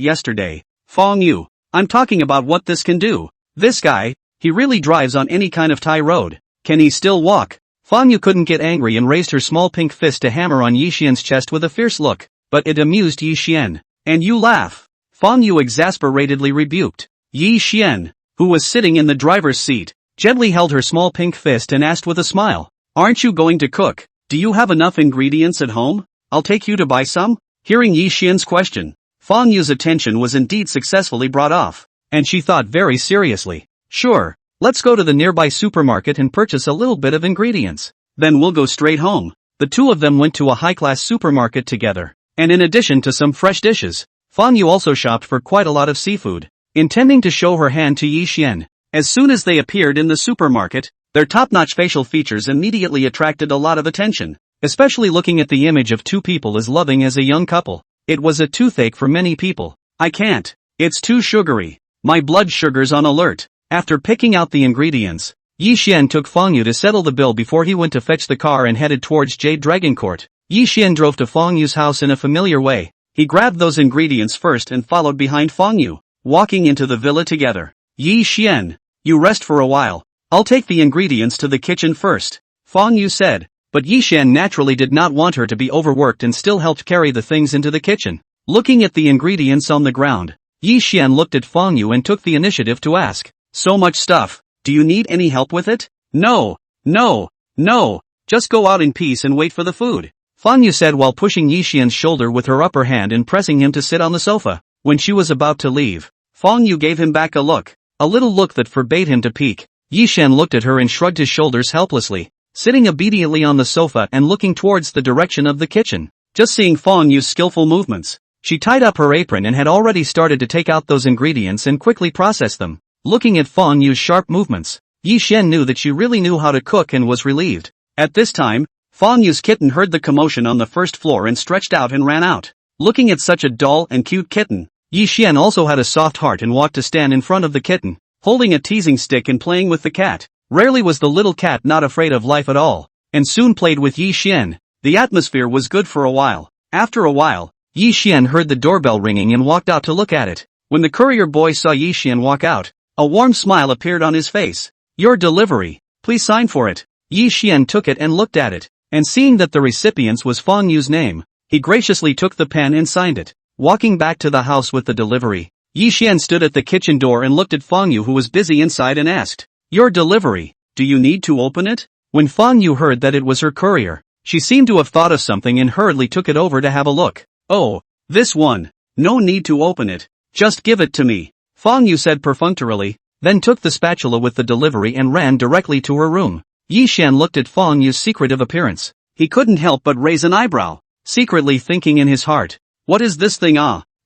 yesterday. Fang Yu, I'm talking about what this can do. This guy, he really drives on any kind of Thai road. Can he still walk?" Fang Yu couldn't get angry and raised her small pink fist to hammer on Yi Xian's chest with a fierce look, but it amused Yi Xian. "And you laugh?" Fang Yu exasperatedly rebuked. Yi Xian, who was sitting in the driver's seat, gently held her small pink fist and asked with a smile, "Aren't you going to cook? Do you have enough ingredients at home? I'll take you to buy some?" Hearing Yi Xian's question, Fang Yu's attention was indeed successfully brought off, and she thought very seriously, "Sure, let's go to the nearby supermarket and purchase a little bit of ingredients. Then we'll go straight home." The two of them went to a high-class supermarket together, and in addition to some fresh dishes, Fang Yu also shopped for quite a lot of seafood, intending to show her hand to Yi Xian. As soon as they appeared in the supermarket, their top-notch facial features immediately attracted a lot of attention, especially looking at the image of two people as loving as a young couple. It was a toothache for many people. "I can't. It's too sugary. My blood sugar's on alert." After picking out the ingredients, Yi Xian took Fang Yu to settle the bill before he went to fetch the car and headed towards Jade Dragon Court. Yi Xian drove to Fang Yu's house in a familiar way. He grabbed those ingredients first and followed behind Fang Yu, walking into the villa together. "Yi Xian, you rest for a while. I'll take the ingredients to the kitchen first," Fang Yu said, but Yi Xian naturally did not want her to be overworked and still helped carry the things into the kitchen. Looking at the ingredients on the ground, Yi Xian looked at Fang Yu and took the initiative to ask, "So much stuff, do you need any help with it?" No, just go out in peace and wait for the food," Fang Yu said while pushing Yi Xian's shoulder with her upper hand and pressing him to sit on the sofa. When she was about to leave, Fang Yu gave him back a little look that forbade him to peek. Yi Xian looked at her and shrugged his shoulders helplessly, sitting obediently on the sofa and looking towards the direction of the kitchen. Just seeing Fang Yu's skillful movements, she tied up her apron and had already started to take out those ingredients and quickly process them. Looking at Fang Yu's sharp movements, Yi Xian knew that she really knew how to cook and was relieved. At this time, Fang Yu's kitten heard the commotion on the first floor and stretched out and ran out. Looking at such a dull and cute kitten, Yi Xian also had a soft heart and walked to stand in front of the kitten, holding a teasing stick and playing with the cat. Rarely was the little cat not afraid of life at all, and soon played with Yi Xian. The atmosphere was good for a while. After a while, Yi Xian heard the doorbell ringing and walked out to look at it. When the courier boy saw Yi Xian walk out, a warm smile appeared on his face. "Your delivery, please sign for it." Yi Xian took it and looked at it, and seeing that the recipient's was Fang Yu's name, he graciously took the pen and signed it. Walking back to the house with the delivery, Yi Xian stood at the kitchen door and looked at Fang Yu who was busy inside and asked, "Your delivery, do you need to open it?" When Fang Yu heard that it was her courier, she seemed to have thought of something and hurriedly took it over to have a look. "Oh, this one. No need to open it. Just give it to me," Fang Yu said perfunctorily, then took the spatula with the delivery and ran directly to her room. Yi Xian looked at Fang Yu's secretive appearance. He couldn't help but raise an eyebrow, secretly thinking in his heart, "What is this thing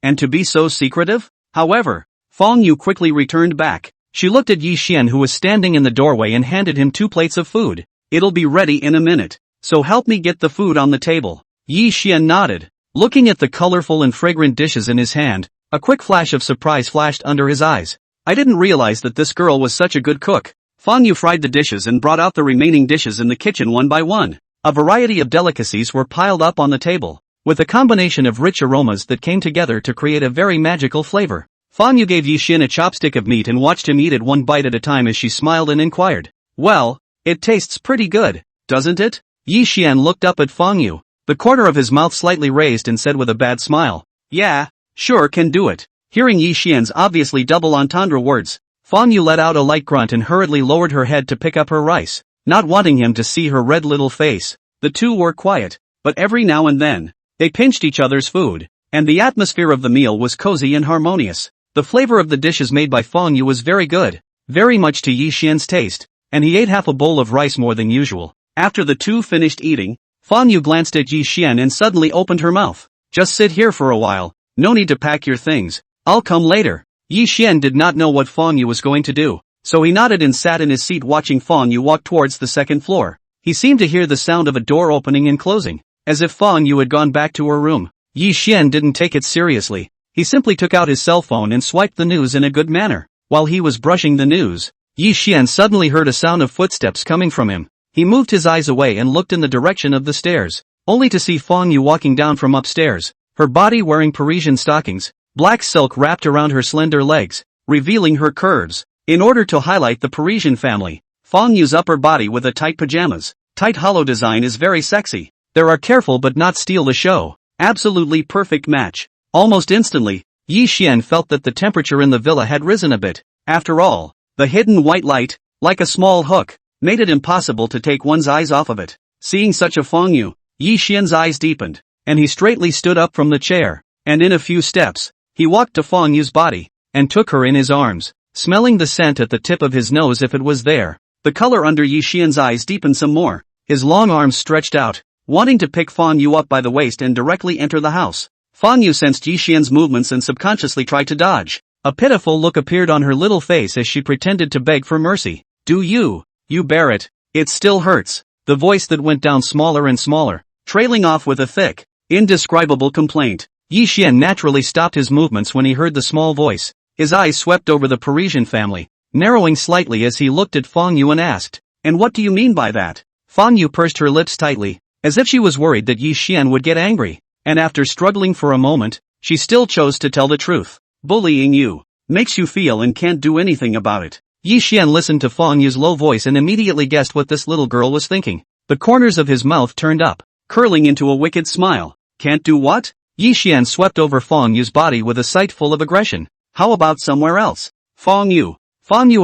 and to be so secretive?" However, Fang Yu quickly returned back. She looked at Yi Xian who was standing in the doorway and handed him 2 plates of food. "It'll be ready in a minute, so help me get the food on the table." Yi Xian nodded. Looking at the colorful and fragrant dishes in his hand, a quick flash of surprise flashed under his eyes. "I didn't realize that this girl was such a good cook." Fang Yu fried the dishes and brought out the remaining dishes in the kitchen one by one. A variety of delicacies were piled up on the table, with a combination of rich aromas that came together to create a very magical flavor. Fang Yu gave Yi Xian a chopstick of meat and watched him eat it one bite at a time as she smiled and inquired, "Well, it tastes pretty good, doesn't it?" Yi Xian looked up at Fang Yu, the corner of his mouth slightly raised, and said with a bad smile, "Yeah, sure can do it." Hearing Yi Xian's obviously double entendre words, Fang Yu let out a light grunt and hurriedly lowered her head to pick up her rice, not wanting him to see her red little face. The two were quiet, but every now and then, they pinched each other's food, and the atmosphere of the meal was cozy and harmonious. The flavor of the dishes made by Fang Yu was very good, very much to Yi Xian's taste, and he ate half a bowl of rice more than usual. After the two finished eating, Fang Yu glanced at Yi Xian and suddenly opened her mouth. "Just sit here for a while, no need to pack your things, I'll come later." Yi Xian did not know what Fang Yu was going to do, so he nodded and sat in his seat watching Fang Yu walk towards the second floor. He seemed to hear the sound of a door opening and closing, as if Fang Yu had gone back to her room. Yi Xian didn't take it seriously. He simply took out his cell phone and swiped the news in a good manner. While he was brushing the news, Yi Xian suddenly heard a sound of footsteps coming from him. He moved his eyes away and looked in the direction of the stairs, only to see Fang Yu walking down from upstairs, her body wearing Parisian stockings, black silk wrapped around her slender legs, revealing her curves. In order to highlight the Parisian family, Fang Yu's upper body with a tight pajamas, tight hollow design is very sexy. There are careful but not steal the show. Absolutely perfect match. Almost instantly, Yi Xian felt that the temperature in the villa had risen a bit. After all, the hidden white light, like a small hook, made it impossible to take one's eyes off of it. Seeing such a Fang Yu, Yi Xian's eyes deepened, and he straightly stood up from the chair, and in a few steps, he walked to Fang Yu's body, and took her in his arms, smelling the scent at the tip of his nose if it was there. The color under Yi Xian's eyes deepened some more. His long arms stretched out, wanting to pick Fang Yu up by the waist and directly enter the house. Fang Yu sensed Yi Xian's movements and subconsciously tried to dodge. A pitiful look appeared on her little face as she pretended to beg for mercy. "Do you bear it? It still hurts." The voice that went down smaller and smaller, trailing off with a thick, indescribable complaint. Yi Xian naturally stopped his movements when he heard the small voice. His eyes swept over the Parisian family, narrowing slightly as he looked at Fang Yu and asked, "And what do you mean by that?" Fang Yu pursed her lips tightly, as if she was worried that Yi Xian would get angry, and after struggling for a moment, she still chose to tell the truth. "Bullying you makes you feel and can't do anything about it." Yi Xian listened to Fang Yu's low voice and immediately guessed what this little girl was thinking. The corners of his mouth turned up, curling into a wicked smile. "Can't do what?" Yi Xian swept over Fang Yu's body with a sight full of aggression. "How about somewhere else?" Fang Yu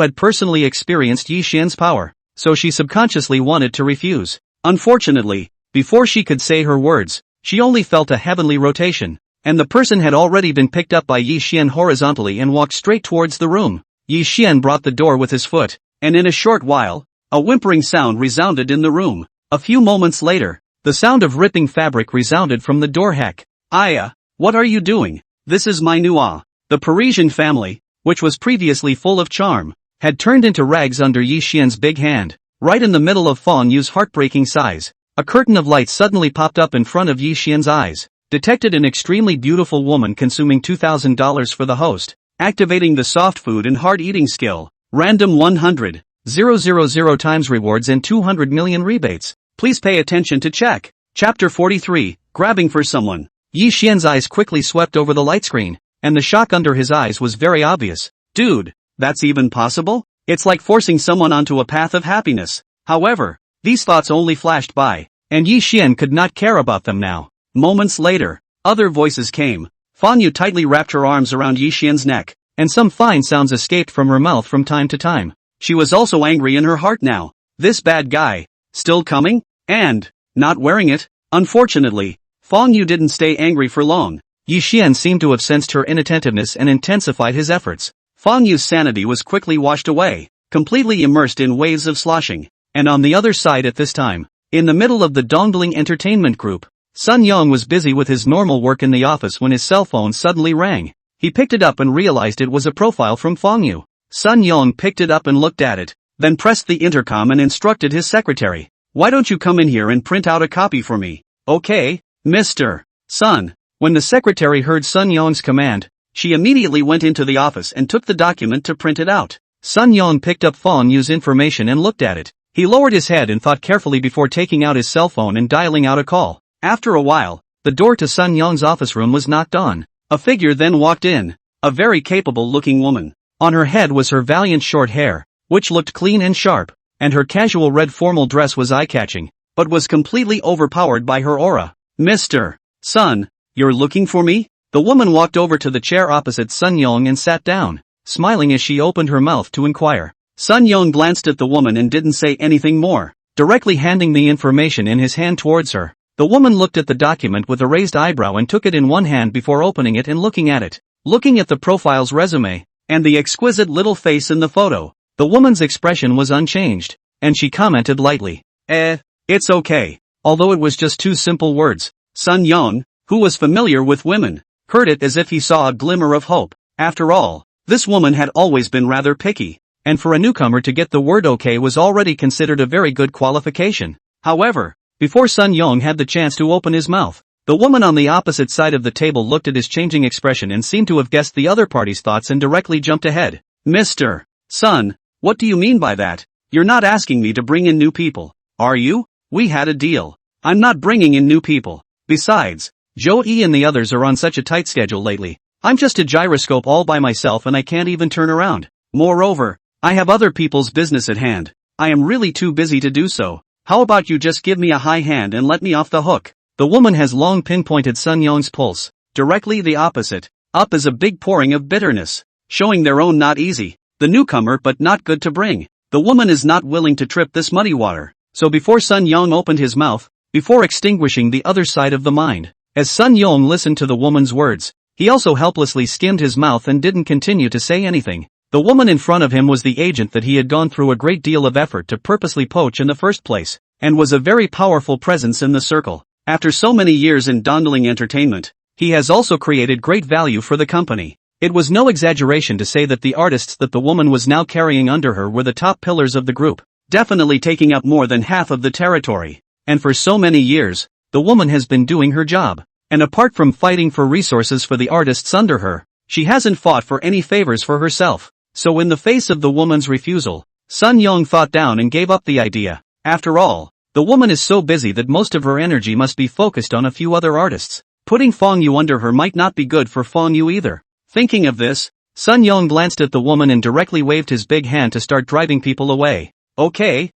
had personally experienced Yi Xian's power, so she subconsciously wanted to refuse. Unfortunately, before she could say her words, she only felt a heavenly rotation, and the person had already been picked up by Yi Xian horizontally and walked straight towards the room. Yi Xian brought the door with his foot, and in a short while, a whimpering sound resounded in the room. A few moments later, the sound of ripping fabric resounded from the door. "Heck, Aya, what are you doing? This is my Manhwa." The Parisian family, which was previously full of charm, had turned into rags under Yi Xian's big hand. Right in the middle of Fang Yu's heartbreaking sighs, a curtain of light suddenly popped up in front of Yi Xian's eyes. Detected an extremely beautiful woman consuming $2,000 for the host, activating the soft food and hard eating skill. Random 100,000 times rewards and 200 million rebates. Please pay attention to check. Chapter 43, Grabbing for Someone. Yi Xian's eyes quickly swept over the light screen, and the shock under his eyes was very obvious. "Dude, that's even possible? It's like forcing someone onto a path of happiness." However, these thoughts only flashed by, and Yi Xian could not care about them now. Moments later, other voices came. Fang Yu tightly wrapped her arms around Yi Xian's neck, and some fine sounds escaped from her mouth from time to time. She was also angry in her heart now. This bad guy, still coming? And not wearing it? Unfortunately, Fang Yu didn't stay angry for long. Yi Xian seemed to have sensed her inattentiveness and intensified his efforts. Fang Yu's sanity was quickly washed away, completely immersed in waves of sloshing. And on the other side at this time, in the middle of the Dongling entertainment group, Sun Yong was busy with his normal work in the office when his cell phone suddenly rang. He picked it up and realized it was a profile from Fang Yu. Sun Yong picked it up and looked at it, then pressed the intercom and instructed his secretary, "Why don't you come in here and print out a copy for me?" "Okay, Mr. Sun." When the secretary heard Sun Yong's command, she immediately went into the office and took the document to print it out. Sun Yong picked up Fang Yu's information and looked at it. He lowered his head and thought carefully before taking out his cell phone and dialing out a call. After a while, the door to Sun Young's office room was knocked on. A figure then walked in. A very capable-looking woman. On her head was her valiant short hair, which looked clean and sharp, and her casual red formal dress was eye-catching, but was completely overpowered by her aura. Mr. Sun, you're looking for me? The woman walked over to the chair opposite Sun Young and sat down, smiling as she opened her mouth to inquire. Sun Young glanced at the woman and didn't say anything more, directly handing the information in his hand towards her. The woman looked at the document with a raised eyebrow and took it in one hand before opening it and looking at it. Looking at the profile's resume, and the exquisite little face in the photo, the woman's expression was unchanged, and she commented lightly, it's okay. Although it was just two simple words, Sun Young, who was familiar with women, heard it as if he saw a glimmer of hope. After all, this woman had always been rather picky, and for a newcomer to get the word okay was already considered a very good qualification. However, before Sun Young had the chance to open his mouth, the woman on the opposite side of the table looked at his changing expression and seemed to have guessed the other party's thoughts and directly jumped ahead. Mr. Sun, what do you mean by that? You're not asking me to bring in new people, are you? We had a deal. I'm not bringing in new people. Besides, Joe E and the others are on such a tight schedule lately. I'm just a gyroscope all by myself and I can't even turn around. Moreover, I have other people's business at hand. I am really too busy to do so. How about you just give me a high hand and let me off the hook? The woman has long pinpointed Sun Young's pulse, directly the opposite. Up is a big pouring of bitterness, showing their own not easy, the newcomer but not good to bring. The woman is not willing to trip this muddy water, so before Sun Young opened his mouth, before extinguishing the other side of the mind, as Sun Young listened to the woman's words, he also helplessly skimmed his mouth and didn't continue to say anything. The woman in front of him was the agent that he had gone through a great deal of effort to purposely poach in the first place, and was a very powerful presence in the circle. After so many years in dondling entertainment, he has also created great value for the company. It was no exaggeration to say that the artists that the woman was now carrying under her were the top pillars of the group, definitely taking up more than half of the territory. And for so many years, the woman has been doing her job. And apart from fighting for resources for the artists under her, she hasn't fought for any favors for herself. So in the face of the woman's refusal, Sun Young thought down and gave up the idea. After all, the woman is so busy that most of her energy must be focused on a few other artists. Putting Fong Yu under her might not be good for Fong Yu either. Thinking of this, Sun Young glanced at the woman and directly waved his big hand to start driving people away. Okay,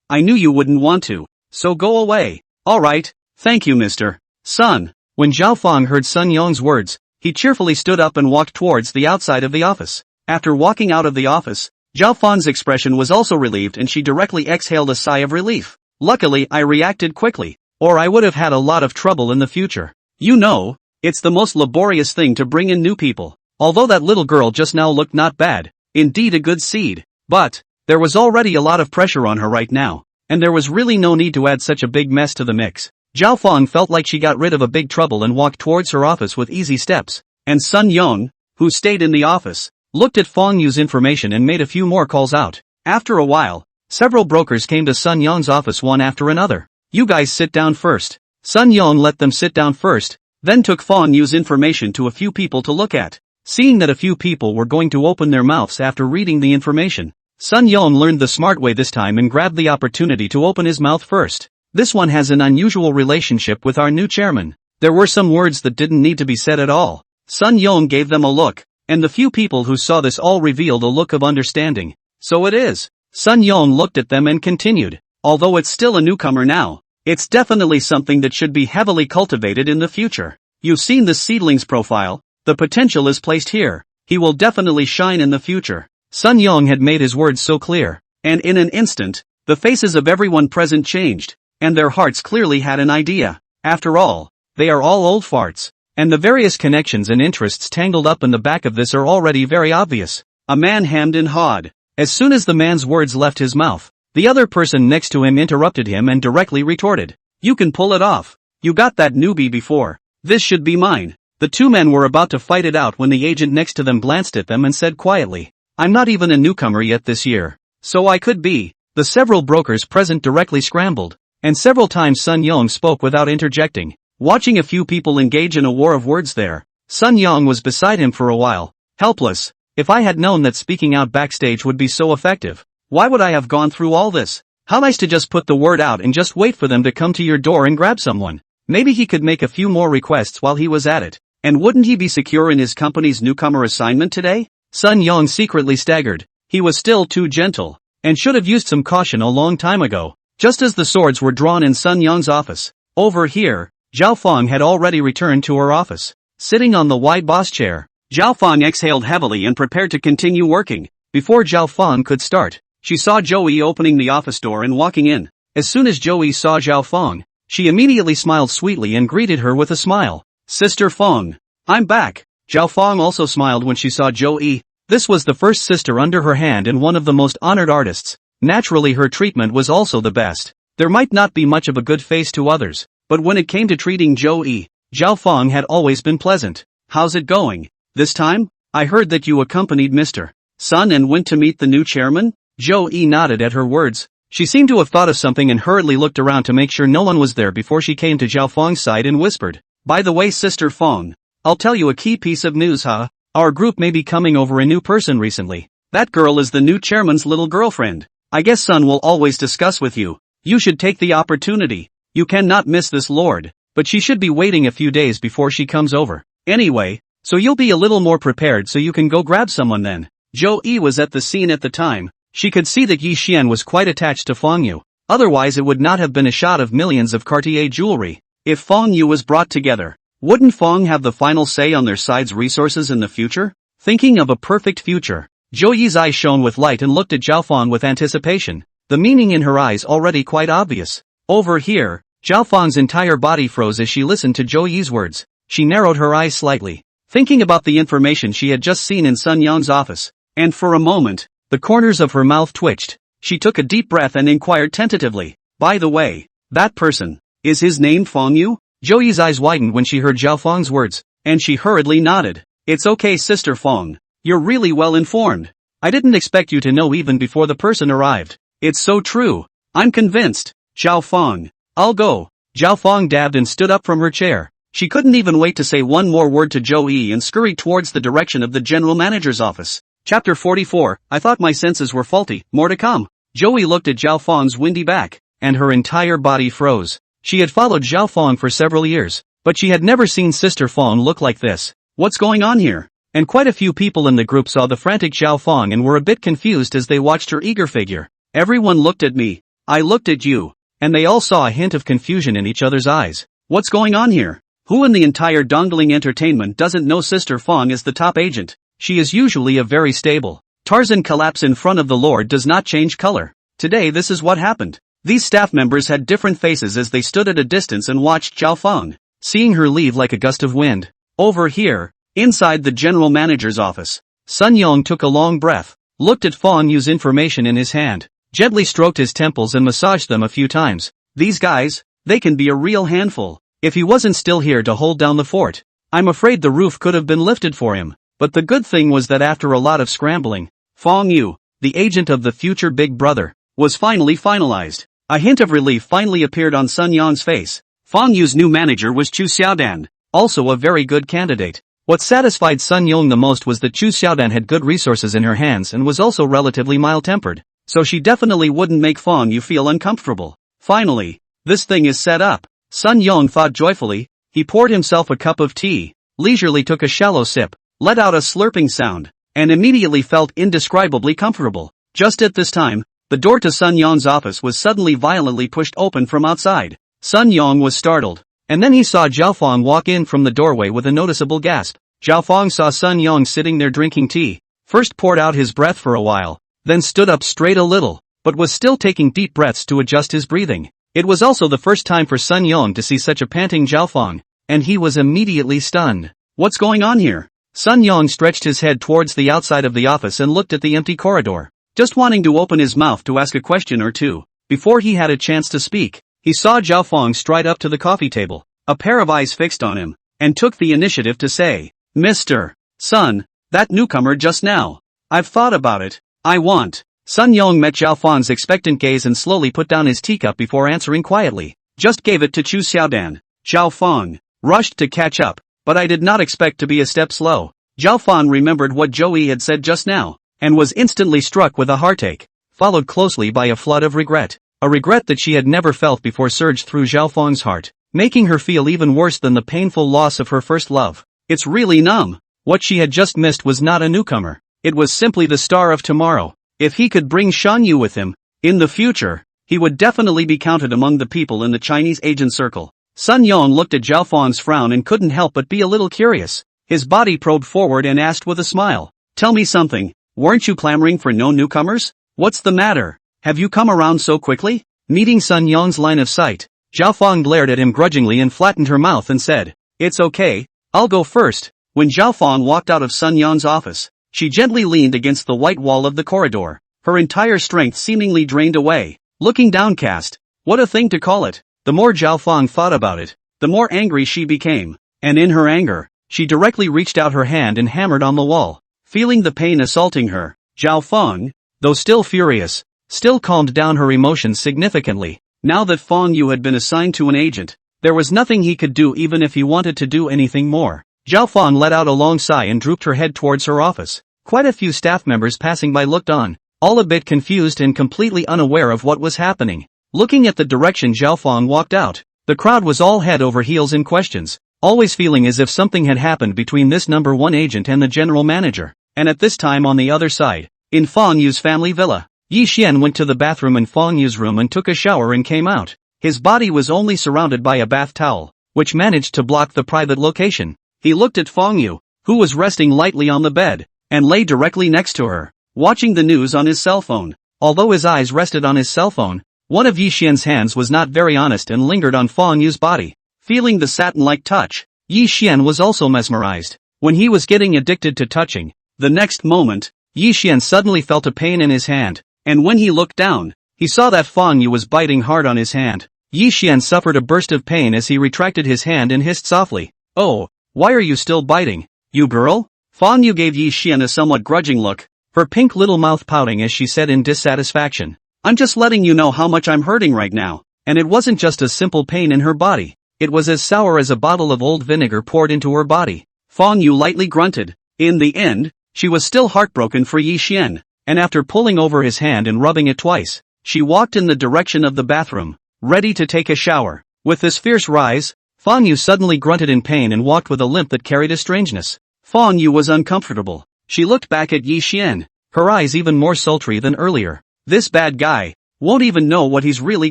I knew you wouldn't want to, so go away. Alright, thank you Mr. Sun. When Zhao Fong heard Sun Young's words, he cheerfully stood up and walked towards the outside of the office. After walking out of the office, Zhao Fong's expression was also relieved and she directly exhaled a sigh of relief. Luckily I reacted quickly, or I would have had a lot of trouble in the future. You know, it's the most laborious thing to bring in new people. Although that little girl just now looked not bad, indeed a good seed, but there was already a lot of pressure on her right now, and there was really no need to add such a big mess to the mix. Zhao Fong felt like she got rid of a big trouble and walked towards her office with easy steps, and Sun Young, who stayed in the office, looked at Fong Yu's information and made a few more calls out. After a while, several brokers came to Sun Young's office one after another. You guys sit down first. Sun Young let them sit down first, then took Fong Yu's information to a few people to look at. Seeing that a few people were going to open their mouths after reading the information, Sun Young learned the smart way this time and grabbed the opportunity to open his mouth first. This one has an unusual relationship with our new chairman. There were some words that didn't need to be said at all. Sun Young gave them a look, and the few people who saw this all revealed a look of understanding. So it is. Sun Young looked at them and continued. Although it's still a newcomer now, it's definitely something that should be heavily cultivated in the future. You've seen the seedling's profile, the potential is placed here. He will definitely shine in the future. Sun Young had made his words so clear, and in an instant, the faces of everyone present changed, and their hearts clearly had an idea. After all, they are all old farts. And the various connections and interests tangled up in the back of this are already very obvious. A man hemmed and hawed. As soon as the man's words left his mouth, the other person next to him interrupted him and directly retorted. You can pull it off. You got that newbie before. This should be mine. The two men were about to fight it out when the agent next to them glanced at them and said quietly, I'm not even a newcomer yet this year. So I could be. The several brokers present directly scrambled, and several times Sun Young spoke without interjecting. Watching a few people engage in a war of words there, Sun Young was beside him for a while, helpless. If I had known that speaking out backstage would be so effective, Why would I have gone through all this? How nice to just put the word out and just wait for them to come to your door and grab someone. Maybe he could make a few more requests while he was at it. And wouldn't he be secure in his company's newcomer assignment today? Sun Yong secretly staggered. He was still too gentle, and should have used some caution a long time ago. Just as the swords were drawn in Sun Yong's office, over here, Zhao Feng had already returned to her office. Sitting on the wide boss chair, Zhao Feng exhaled heavily and prepared to continue working. Before Zhao Feng could start, she saw Joey opening the office door and walking in. As soon as Joey saw Zhao Feng, she immediately smiled sweetly and greeted her with a smile. Sister Feng, I'm back. Zhao Feng also smiled when she saw Joey. This was the first sister under her hand and one of the most honored artists. Naturally her treatment was also the best. There might not be much of a good face to others, but when it came to treating Joey, Zhao Feng had always been pleasant. How's it going? This time? I heard that you accompanied Mr. Sun and went to meet the new chairman? Joey nodded at her words. She seemed to have thought of something and hurriedly looked around to make sure no one was there before she came to Zhao Feng's side and whispered, By the way, Sister Feng, I'll tell you a key piece of news, huh? Our group may be coming over a new person recently. That girl is the new chairman's little girlfriend. I guess Sun will always discuss with you. You should take the opportunity. You cannot miss this lord, but she should be waiting a few days before she comes over. Anyway, so you'll be a little more prepared so you can go grab someone then. Zhou Yi was at the scene at the time. She could see that Yi Xian was quite attached to Feng Yu. Otherwise it would not have been a shot of millions of Cartier jewelry. If Feng Yu was brought together, wouldn't Feng have the final say on their side's resources in the future? Thinking of a perfect future, Zhou Yi's eyes shone with light and looked at Zhao Feng with anticipation, the meaning in her eyes already quite obvious. Over here, Zhao Feng's entire body froze as she listened to Zhou Yi's words. She narrowed her eyes slightly, thinking about the information she had just seen in Sun Yang's office, and for a moment, the corners of her mouth twitched. She took a deep breath and inquired tentatively, By the way, that person, is his name Feng Yu? Zhou Yi's eyes widened when she heard Zhao Feng's words, and she hurriedly nodded. It's okay, Sister Feng. You're really well informed. I didn't expect you to know even before the person arrived. It's so true. I'm convinced. Zhao Feng. I'll go. Zhao Feng dabbed and stood up from her chair. She couldn't even wait to say one more word to Zhou Yi and scurried towards the direction of the general manager's office. Chapter 44, I thought my senses were faulty, more to come. Zhou Yi looked at Zhao Feng's windy back, and her entire body froze. She had followed Zhao Feng for several years, but she had never seen Sister Feng look like this. What's going on here? And quite a few people in the group saw the frantic Zhao Feng and were a bit confused as they watched her eager figure. Everyone looked at me. I looked at you. And they all saw a hint of confusion in each other's eyes. What's going on here? Who in the entire Dongling Entertainment doesn't know Sister Feng is the top agent? She is usually a very stable. Tarzan collapse in front of the Lord does not change color. Today this is what happened. These staff members had different faces as they stood at a distance and watched Zhao Feng, seeing her leave like a gust of wind. Over here, inside the general manager's office, Sun Yong took a long breath, looked at Feng Yu's information in his hand, gently stroked his temples and massaged them a few times. These guys, they can be a real handful. If he wasn't still here to hold down the fort, I'm afraid the roof could have been lifted for him. But the good thing was that after a lot of scrambling, Feng Yu, the agent of the future big brother, was finally finalized. A hint of relief finally appeared on Sun Yang's face. Feng Yu's new manager was Chu Xiaodan, also a very good candidate. What satisfied Sun Yong the most was that Chu Xiaodan had good resources in her hands and was also relatively mild-tempered, so she definitely wouldn't make Feng Yu feel uncomfortable. Finally, this thing is set up. Sun Yong thought joyfully. He poured himself a cup of tea, leisurely took a shallow sip, let out a slurping sound, and immediately felt indescribably comfortable. Just at this time, the door to Sun Yong's office was suddenly violently pushed open from outside. Sun Yong was startled, and then he saw Zhao Feng walk in from the doorway with a noticeable gasp. Zhao Feng saw Sun Yong sitting there drinking tea, first poured out his breath for a while, then stood up straight a little, but was still taking deep breaths to adjust his breathing. It was also the first time for Sun Yong to see such a panting Zhao Feng, and he was immediately stunned. What's going on here? Sun Yong stretched his head towards the outside of the office and looked at the empty corridor, just wanting to open his mouth to ask a question or two. Before he had a chance to speak, he saw Zhao Feng stride up to the coffee table, a pair of eyes fixed on him, and took the initiative to say, Mr. Sun, that newcomer just now. I've thought about it. I want. Sun Yong met Zhao Feng's expectant gaze and slowly put down his teacup before answering quietly. Just gave it to Chu Xiaodan. Zhao Feng rushed to catch up, but I did not expect to be a step slow. Zhao Feng remembered what Joey had said just now, and was instantly struck with a heartache. followed closely by a flood of regret. A regret that she had never felt before surged through Zhao Feng's heart, making her feel even worse than the painful loss of her first love. It's really numb. What she had just missed was not a newcomer. It was simply the star of tomorrow. If he could bring Shan Yu with him, in the future, he would definitely be counted among the people in the Chinese agent circle. Sun Yong looked at Zhao Feng's frown and couldn't help but be a little curious. His body probed forward and asked with a smile, "Tell me something, weren't you clamoring for no newcomers? What's the matter? Have you come around so quickly?" Meeting Sun Yong's line of sight, Zhao Feng glared at him grudgingly and flattened her mouth and said, "It's okay, I'll go first." When Zhao Feng walked out of Sun Yong's office, she gently leaned against the white wall of the corridor, her entire strength seemingly drained away. Looking downcast, what a thing to call it. The more Zhao Feng thought about it, the more angry she became, and in her anger, she directly reached out her hand and hammered on the wall. Feeling the pain assaulting her, Zhao Feng, though still furious, still calmed down her emotions significantly. Now that Feng Yu had been assigned to an agent, there was nothing he could do even if he wanted to do anything more. Zhao Feng let out a long sigh and drooped her head towards her office. Quite a few staff members passing by looked on, all a bit confused and completely unaware of what was happening. Looking at the direction Zhao Feng walked out, the crowd was all head over heels in questions, always feeling as if something had happened between this number one agent and the general manager. And at this time on the other side, in Feng Yu's family villa, Yi Xian went to the bathroom in Feng Yu's room and took a shower and came out. His body was only surrounded by a bath towel, which managed to block the private location. He looked at Feng Yu, who was resting lightly on the bed, and lay directly next to her, watching the news on his cell phone. Although his eyes rested on his cell phone, one of Yi Xian's hands was not very honest and lingered on Feng Yu's body. Feeling the satin-like touch, Yi Xian was also mesmerized. When he was getting addicted to touching, the next moment, Yi Xian suddenly felt a pain in his hand, and when he looked down, he saw that Feng Yu was biting hard on his hand. Yi Xian suffered a burst of pain as he retracted his hand and hissed softly, "Oh, why are you still biting, you girl?" Feng Yu gave Yi Xian a somewhat grudging look, her pink little mouth pouting as she said in dissatisfaction, "I'm just letting you know how much I'm hurting right now." And it wasn't just a simple pain in her body, it was as sour as a bottle of old vinegar poured into her body. Feng Yu lightly grunted. In the end, she was still heartbroken for Yi Xian, and after pulling over his hand and rubbing it twice, she walked in the direction of the bathroom, ready to take a shower. With this fierce rise, Feng Yu suddenly grunted in pain and walked with a limp that carried a strangeness. Feng Yu was uncomfortable. She looked back at Yi Xian, her eyes even more sultry than earlier. This bad guy won't even know what he's really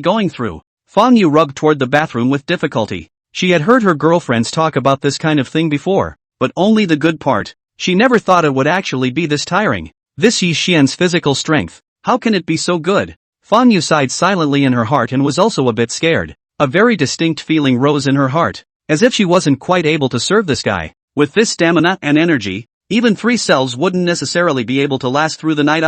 going through. Feng Yu rubbed toward the bathroom with difficulty. She had heard her girlfriends talk about this kind of thing before, but only the good part. She never thought it would actually be this tiring. This Yi Xian's physical strength, how can it be so good? Feng Yu sighed silently in her heart and was also a bit scared. A very distinct feeling rose in her heart, as if she wasn't quite able to serve this guy. With this stamina and energy, even 3 cells wouldn't necessarily be able to last through the night.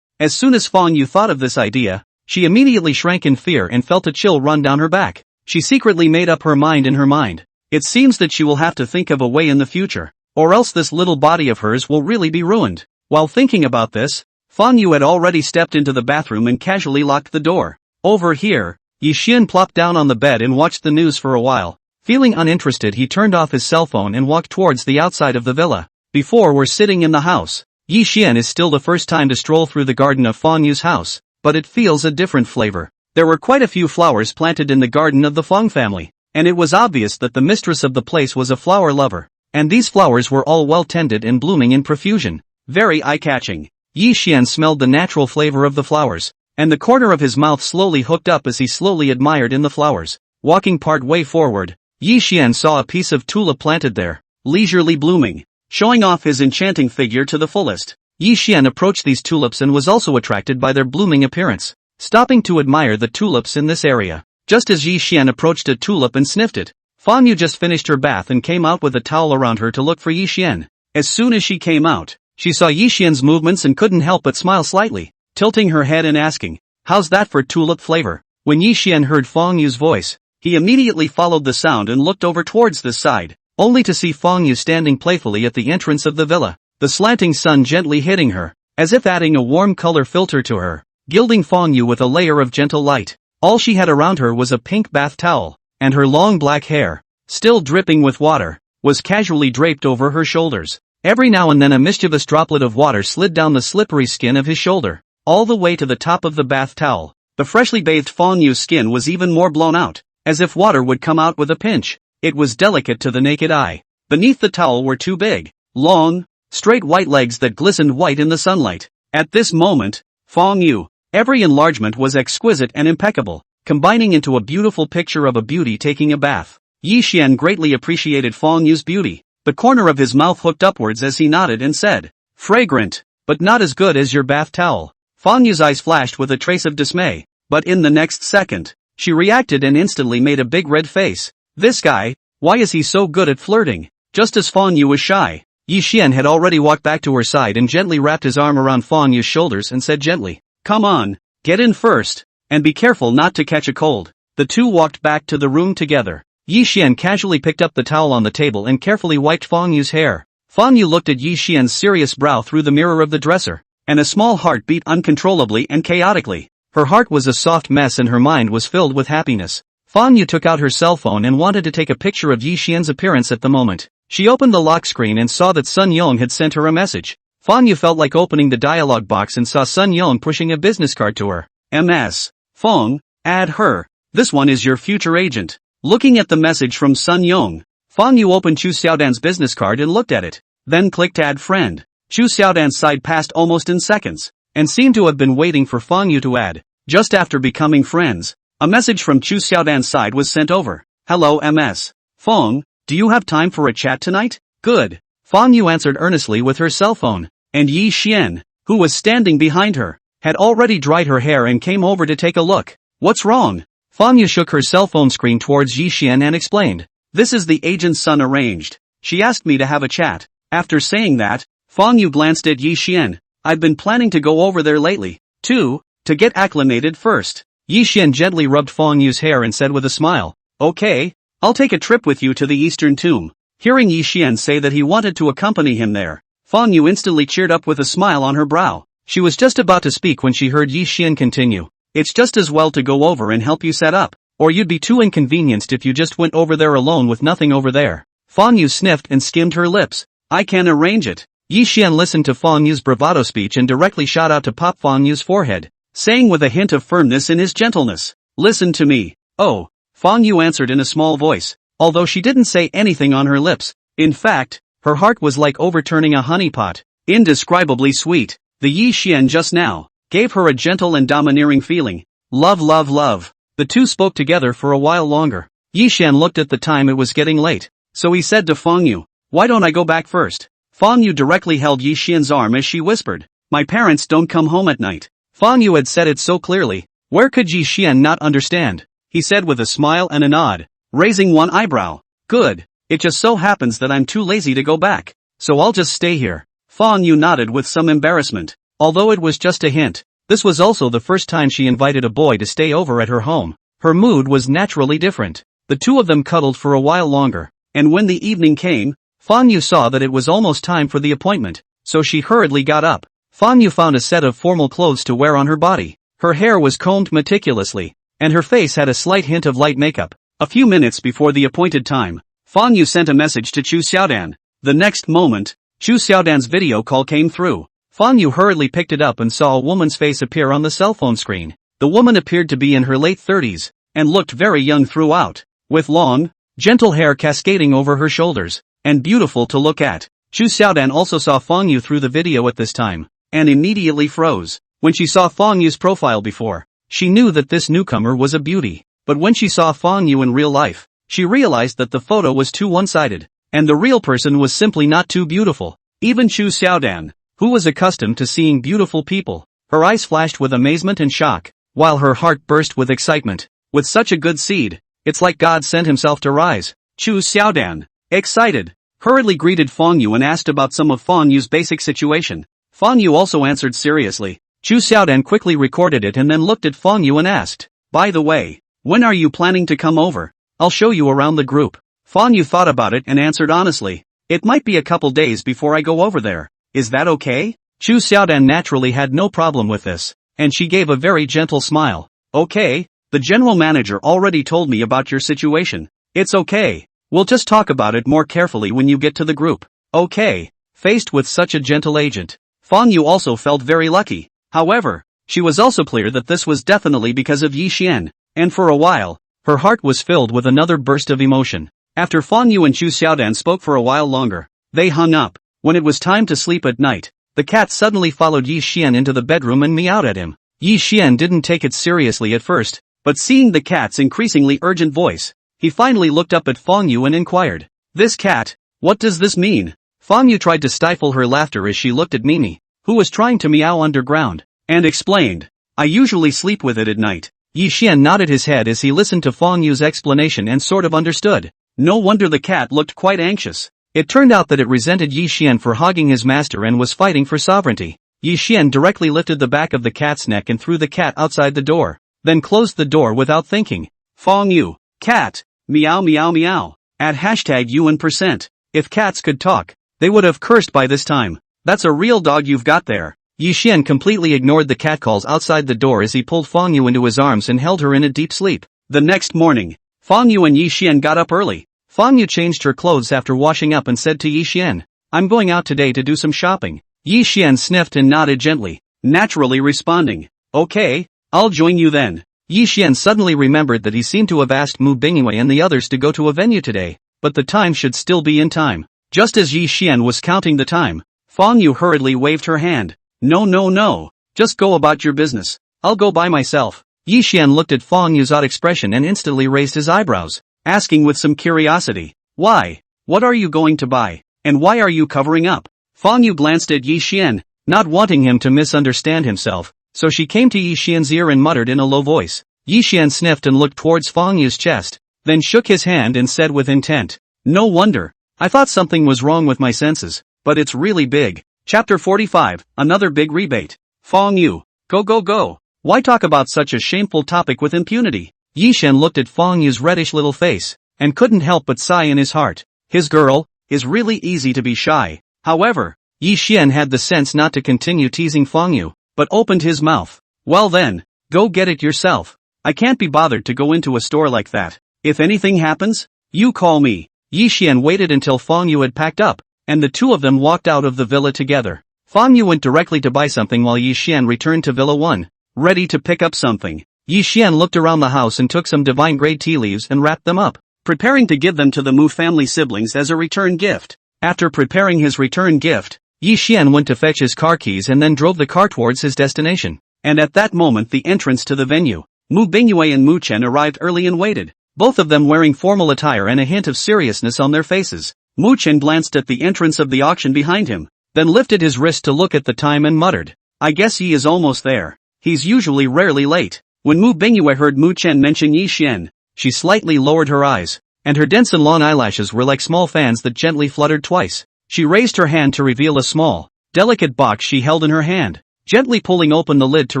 As soon as Feng Yu thought of this idea, she immediately shrank in fear and felt a chill run down her back. She secretly made up her mind in her mind. It seems that she will have to think of a way in the future, or else this little body of hers will really be ruined. While thinking about this, Feng Yu had already stepped into the bathroom and casually locked the door. Over here, Yi Xian plopped down on the bed and watched the news for a while. Feeling uninterested, he turned off his cell phone and walked towards the outside of the villa. Before we're sitting in the house, Yi Xian is still the first time to stroll through the garden of Feng Yu's house, but it feels a different flavor. There were quite a few flowers planted in the garden of the Feng family, and it was obvious that the mistress of the place was a flower lover. And these flowers were all well tended and blooming in profusion. Very eye-catching. Yi Xian smelled the natural flavor of the flowers, and the corner of his mouth slowly hooked up as he slowly admired in the flowers. Walking part way forward, Yi Xian saw a piece of tulip planted there, leisurely blooming, showing off his enchanting figure to the fullest. Yi Xian approached these tulips and was also attracted by their blooming appearance, stopping to admire the tulips in this area. Just as Yi Xian approached a tulip and sniffed it, Feng Yu just finished her bath and came out with a towel around her to look for Yi Xian. As soon as she came out, she saw Yi Xian's movements and couldn't help but smile slightly, tilting her head and asking, "How's that for tulip flavor?" When Yi Xian heard Feng Yu's voice, he immediately followed the sound and looked over towards this side, only to see Feng Yu standing playfully at the entrance of the villa, the slanting sun gently hitting her, as if adding a warm color filter to her, gilding Feng Yu with a layer of gentle light. All she had around her was a pink bath towel, and her long black hair, still dripping with water, was casually draped over her shoulders. Every now and then a mischievous droplet of water slid down the slippery skin of his shoulder. all the way to the top of the bath towel. The freshly bathed Fong Yu's skin was even more blown out, as if water would come out with a pinch. It was delicate to the naked eye. Beneath the towel were two big, long, straight white legs that glistened white in the sunlight. At this moment, Fong Yu, every enlargement was exquisite and impeccable, combining into a beautiful picture of a beauty taking a bath. Yi Xian greatly appreciated Fong Yu's beauty. The corner of his mouth hooked upwards as he nodded and said, "Fragrant, but not as good as your bath towel." Fong Yu's eyes flashed with a trace of dismay, but in the next second, she reacted and instantly made a big red face. This guy, why is he so good at flirting? Just as Fong Yu was shy, Yi Xian had already walked back to her side and gently wrapped his arm around Fong Yu's shoulders and said gently, "Come on, get in first, and be careful not to catch a cold." The two walked back to the room together. Yi Xian casually picked up the towel on the table and carefully wiped Fong Yu's hair. Fong Yu looked at Yi Xian's serious brow through the mirror of the dresser, and a small heart beat uncontrollably and chaotically. Her heart was a soft mess and her mind was filled with happiness. Fong Yu took out her cell phone and wanted to take a picture of Yi Xian's appearance at the moment. She opened the lock screen and saw that Sun Yong had sent her a message. Fong Yu felt like opening the dialog box and saw Sun Yong pushing a business card to her. "MS. Fong, add her. This one is your future agent." Looking at the message from Sun Yong, Fong Yu opened Chu Xiaodan's business card and looked at it, then clicked Add Friend. Chu Xiaodan's side passed almost in seconds, and seemed to have been waiting for Fong Yu to add. Just after becoming friends, a message from Chu Xiaodan's side was sent over. "Hello MS. Fong, do you have time for a chat tonight?" "Good." Fong Yu answered earnestly with her cell phone, and Yi Xian, who was standing behind her, had already dried her hair and came over to take a look. "What's wrong?" Fong Yu shook her cell phone screen towards Yi Xian and explained, "This is the agent's son arranged. She asked me to have a chat." After saying that, Fong Yu glanced at Yi Xian. "I've been planning to go over there lately, too, to get acclimated first." Yi Xian gently rubbed Fong Yu's hair and said with a smile, "Okay, I'll take a trip with you to the Eastern Tomb." Hearing Yi Xian say that he wanted to accompany him there, Fong Yu instantly cheered up with a smile on her brow. She was just about to speak when she heard Yi Xian continue, "It's just as well to go over and help you set up, or you'd be too inconvenienced if you just went over there alone with nothing over there." Fong Yu sniffed and skimmed her lips. "I can arrange it." Yi Xian listened to Fong Yu's bravado speech and directly shot out to pop Fong Yu's forehead, saying with a hint of firmness in his gentleness, "Listen to me." "Oh," Fong Yu answered in a small voice, although she didn't say anything on her lips. In fact, her heart was like overturning a honeypot, indescribably sweet. The Yi Xian just now gave her a gentle and domineering feeling. Love, love, love. The two spoke together for a while longer. Yi Xian looked at the time. It was getting late, so he said to Fong Yu, "Why don't I go back first?" Fong Yu directly held Yi Xian's arm as she whispered, "My parents don't come home at night." Fong Yu had said it so clearly, where could Yi Xian not understand? He said with a smile and a nod, raising one eyebrow, "Good, it just so happens that I'm too lazy to go back, so I'll just stay here." Fong Yu nodded with some embarrassment. Although it was just a hint, this was also the first time she invited a boy to stay over at her home. Her mood was naturally different. The two of them cuddled for a while longer, and when the evening came, Fong Yu saw that it was almost time for the appointment, so she hurriedly got up. Fong Yu found a set of formal clothes to wear on her body. Her hair was combed meticulously, and her face had a slight hint of light makeup. A few minutes before the appointed time, Fong Yu sent a message to Chu Xiaodan. The next moment, Chu Xiaodan's video call came through. Fong Yu hurriedly picked it up and saw a woman's face appear on the cell phone screen. The woman appeared to be in her late 30s, and looked very young throughout, with long, gentle hair cascading over her shoulders, and beautiful to look at. Chu Xiaodan also saw Fong Yu through the video at this time, and immediately froze. When she saw Fong Yu's profile before, she knew that this newcomer was a beauty, but when she saw Fong Yu in real life, she realized that the photo was too one-sided, and the real person was simply not too beautiful. Even Chu Xiaodan, who was accustomed to seeing beautiful people, her eyes flashed with amazement and shock, while her heart burst with excitement. With such a good seed, it's like God sent himself to rise. Chu Xiaodan, excited, hurriedly greeted Fong Yu and asked about some of Fong Yu's basic situation. Fong Yu also answered seriously. Chu Xiaodan quickly recorded it and then looked at Fong Yu and asked, "By the way, when are you planning to come over? I'll show you around the group." Fong Yu thought about it and answered honestly, "It might be a couple days before I go over there. Is that okay?" Chu Xiaodan naturally had no problem with this, and she gave a very gentle smile. "Okay, the general manager already told me about your situation. It's okay, we'll just talk about it more carefully when you get to the group." Okay, faced with such a gentle agent, Fong Yu also felt very lucky. However, She was also clear that this was definitely because of Yi Xian, and for a while, her heart was filled with another burst of emotion. After Fang Yu and Chu Xiaodan spoke for a while longer, they hung up. When it was time to sleep at night, the cat suddenly followed Yi Xian into the bedroom and meowed at him. Yi Xian didn't take it seriously at first, but seeing the cat's increasingly urgent voice, he finally looked up at Fang Yu and inquired, "This cat, what does this mean?" Fang Yu tried to stifle her laughter as she looked at Mimi, who was trying to meow underground, and explained, "I usually sleep with it at night." Yi Xian nodded his head as he listened to Fang Yu's explanation and sort of understood. No wonder the cat looked quite anxious. It turned out that it resented Yi Xian for hogging his master and was fighting for sovereignty. Yi Xian directly lifted the back of the cat's neck and threw the cat outside the door, then closed the door without thinking. Fang Yu, cat, meow meow meow, at #UN%. If cats could talk, they would have cursed by this time. That's a real dog you've got there. Yi Xian completely ignored the catcalls outside the door as he pulled Fang Yu into his arms and held her in a deep sleep. The next morning, Fang Yu and Yi Xian got up early. Fang Yu changed her clothes after washing up and said to Yi Xian, "I'm going out today to do some shopping." Yi Xian sniffed and nodded gently, naturally responding, "Okay, I'll join you then." Yi Xian suddenly remembered that he seemed to have asked Mu Bingyue and the others to go to a venue today, but the time should still be in time. Just as Yi Xian was counting the time, Fang Yu hurriedly waved her hand. No, just go about your business. I'll go by myself." Yi Xian looked at Fang Yu's odd expression and instantly raised his eyebrows, asking with some curiosity, "Why? What are you going to buy? And why are you covering up?" Fang Yu glanced at Yi Xian, not wanting him to misunderstand himself, so she came to Yi Xian's ear and muttered in a low voice. Yi Xian sniffed and looked towards Fang Yu's chest, then shook his hand and said with intent, "No wonder. I thought something was wrong with my senses, but it's really big." Chapter 45, Another Big Rebate. Fang Yu, go. Why talk about such a shameful topic with impunity? Yi Xian looked at Fang Yu's reddish little face, and couldn't help but sigh in his heart. His girl is really easy to be shy. However, Yi Xian had the sense not to continue teasing Fang Yu, but opened his mouth. "Well then, go get it yourself. I can't be bothered to go into a store like that. If anything happens, you call me." Yi Xian waited until Fang Yu had packed up, and the two of them walked out of the villa together. Fang Yu went directly to buy something while Yi Xian returned to Villa 1, ready to pick up something. Yi Xian looked around the house and took some divine-grade tea leaves and wrapped them up, preparing to give them to the Mu family siblings as a return gift. After preparing his return gift, Yi Xian went to fetch his car keys and then drove the car towards his destination. And at that moment the entrance to the venue, Mu Bingyue and Mu Chen arrived early and waited, both of them wearing formal attire and a hint of seriousness on their faces. Mu Chen glanced at the entrance of the auction behind him, then lifted his wrist to look at the time and muttered, "I guess Yi is almost there. He's usually rarely late." When Mu Bingyue heard Mu Chen mention Yi Xian, she slightly lowered her eyes, and her dense and long eyelashes were like small fans that gently fluttered twice. She raised her hand to reveal a small, delicate box she held in her hand, gently pulling open the lid to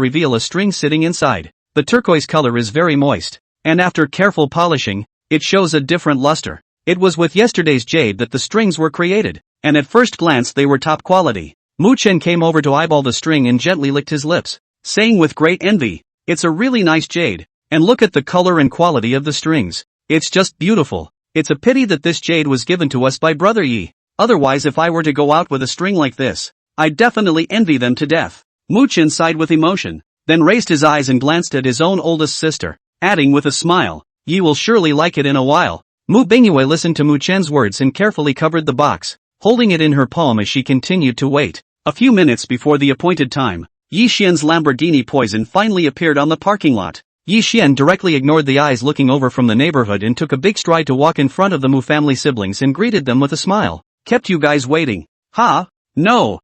reveal a string sitting inside. The turquoise color is very moist, and after careful polishing, it shows a different luster. It was with yesterday's jade that the strings were created, and at first glance they were top quality. Mu Chen came over to eyeball the string and gently licked his lips, saying with great envy, "It's a really nice jade, and look at the color and quality of the strings. It's just beautiful. It's a pity that this jade was given to us by Brother Yi. Otherwise if I were to go out with a string like this, I'd definitely envy them to death." Mu Chen sighed with emotion, then raised his eyes and glanced at his own oldest sister, adding with a smile, "Yi will surely like it in a while." Mu Bingyue listened to Mu Chen's words and carefully covered the box, holding it in her palm as she continued to wait. A few minutes before the appointed time, Yi Xian's Lamborghini Poison finally appeared on the parking lot. Yi Xian directly ignored the eyes looking over from the neighborhood and took a big stride to walk in front of the Mu family siblings and greeted them with a smile. "Kept you guys waiting, huh?" No,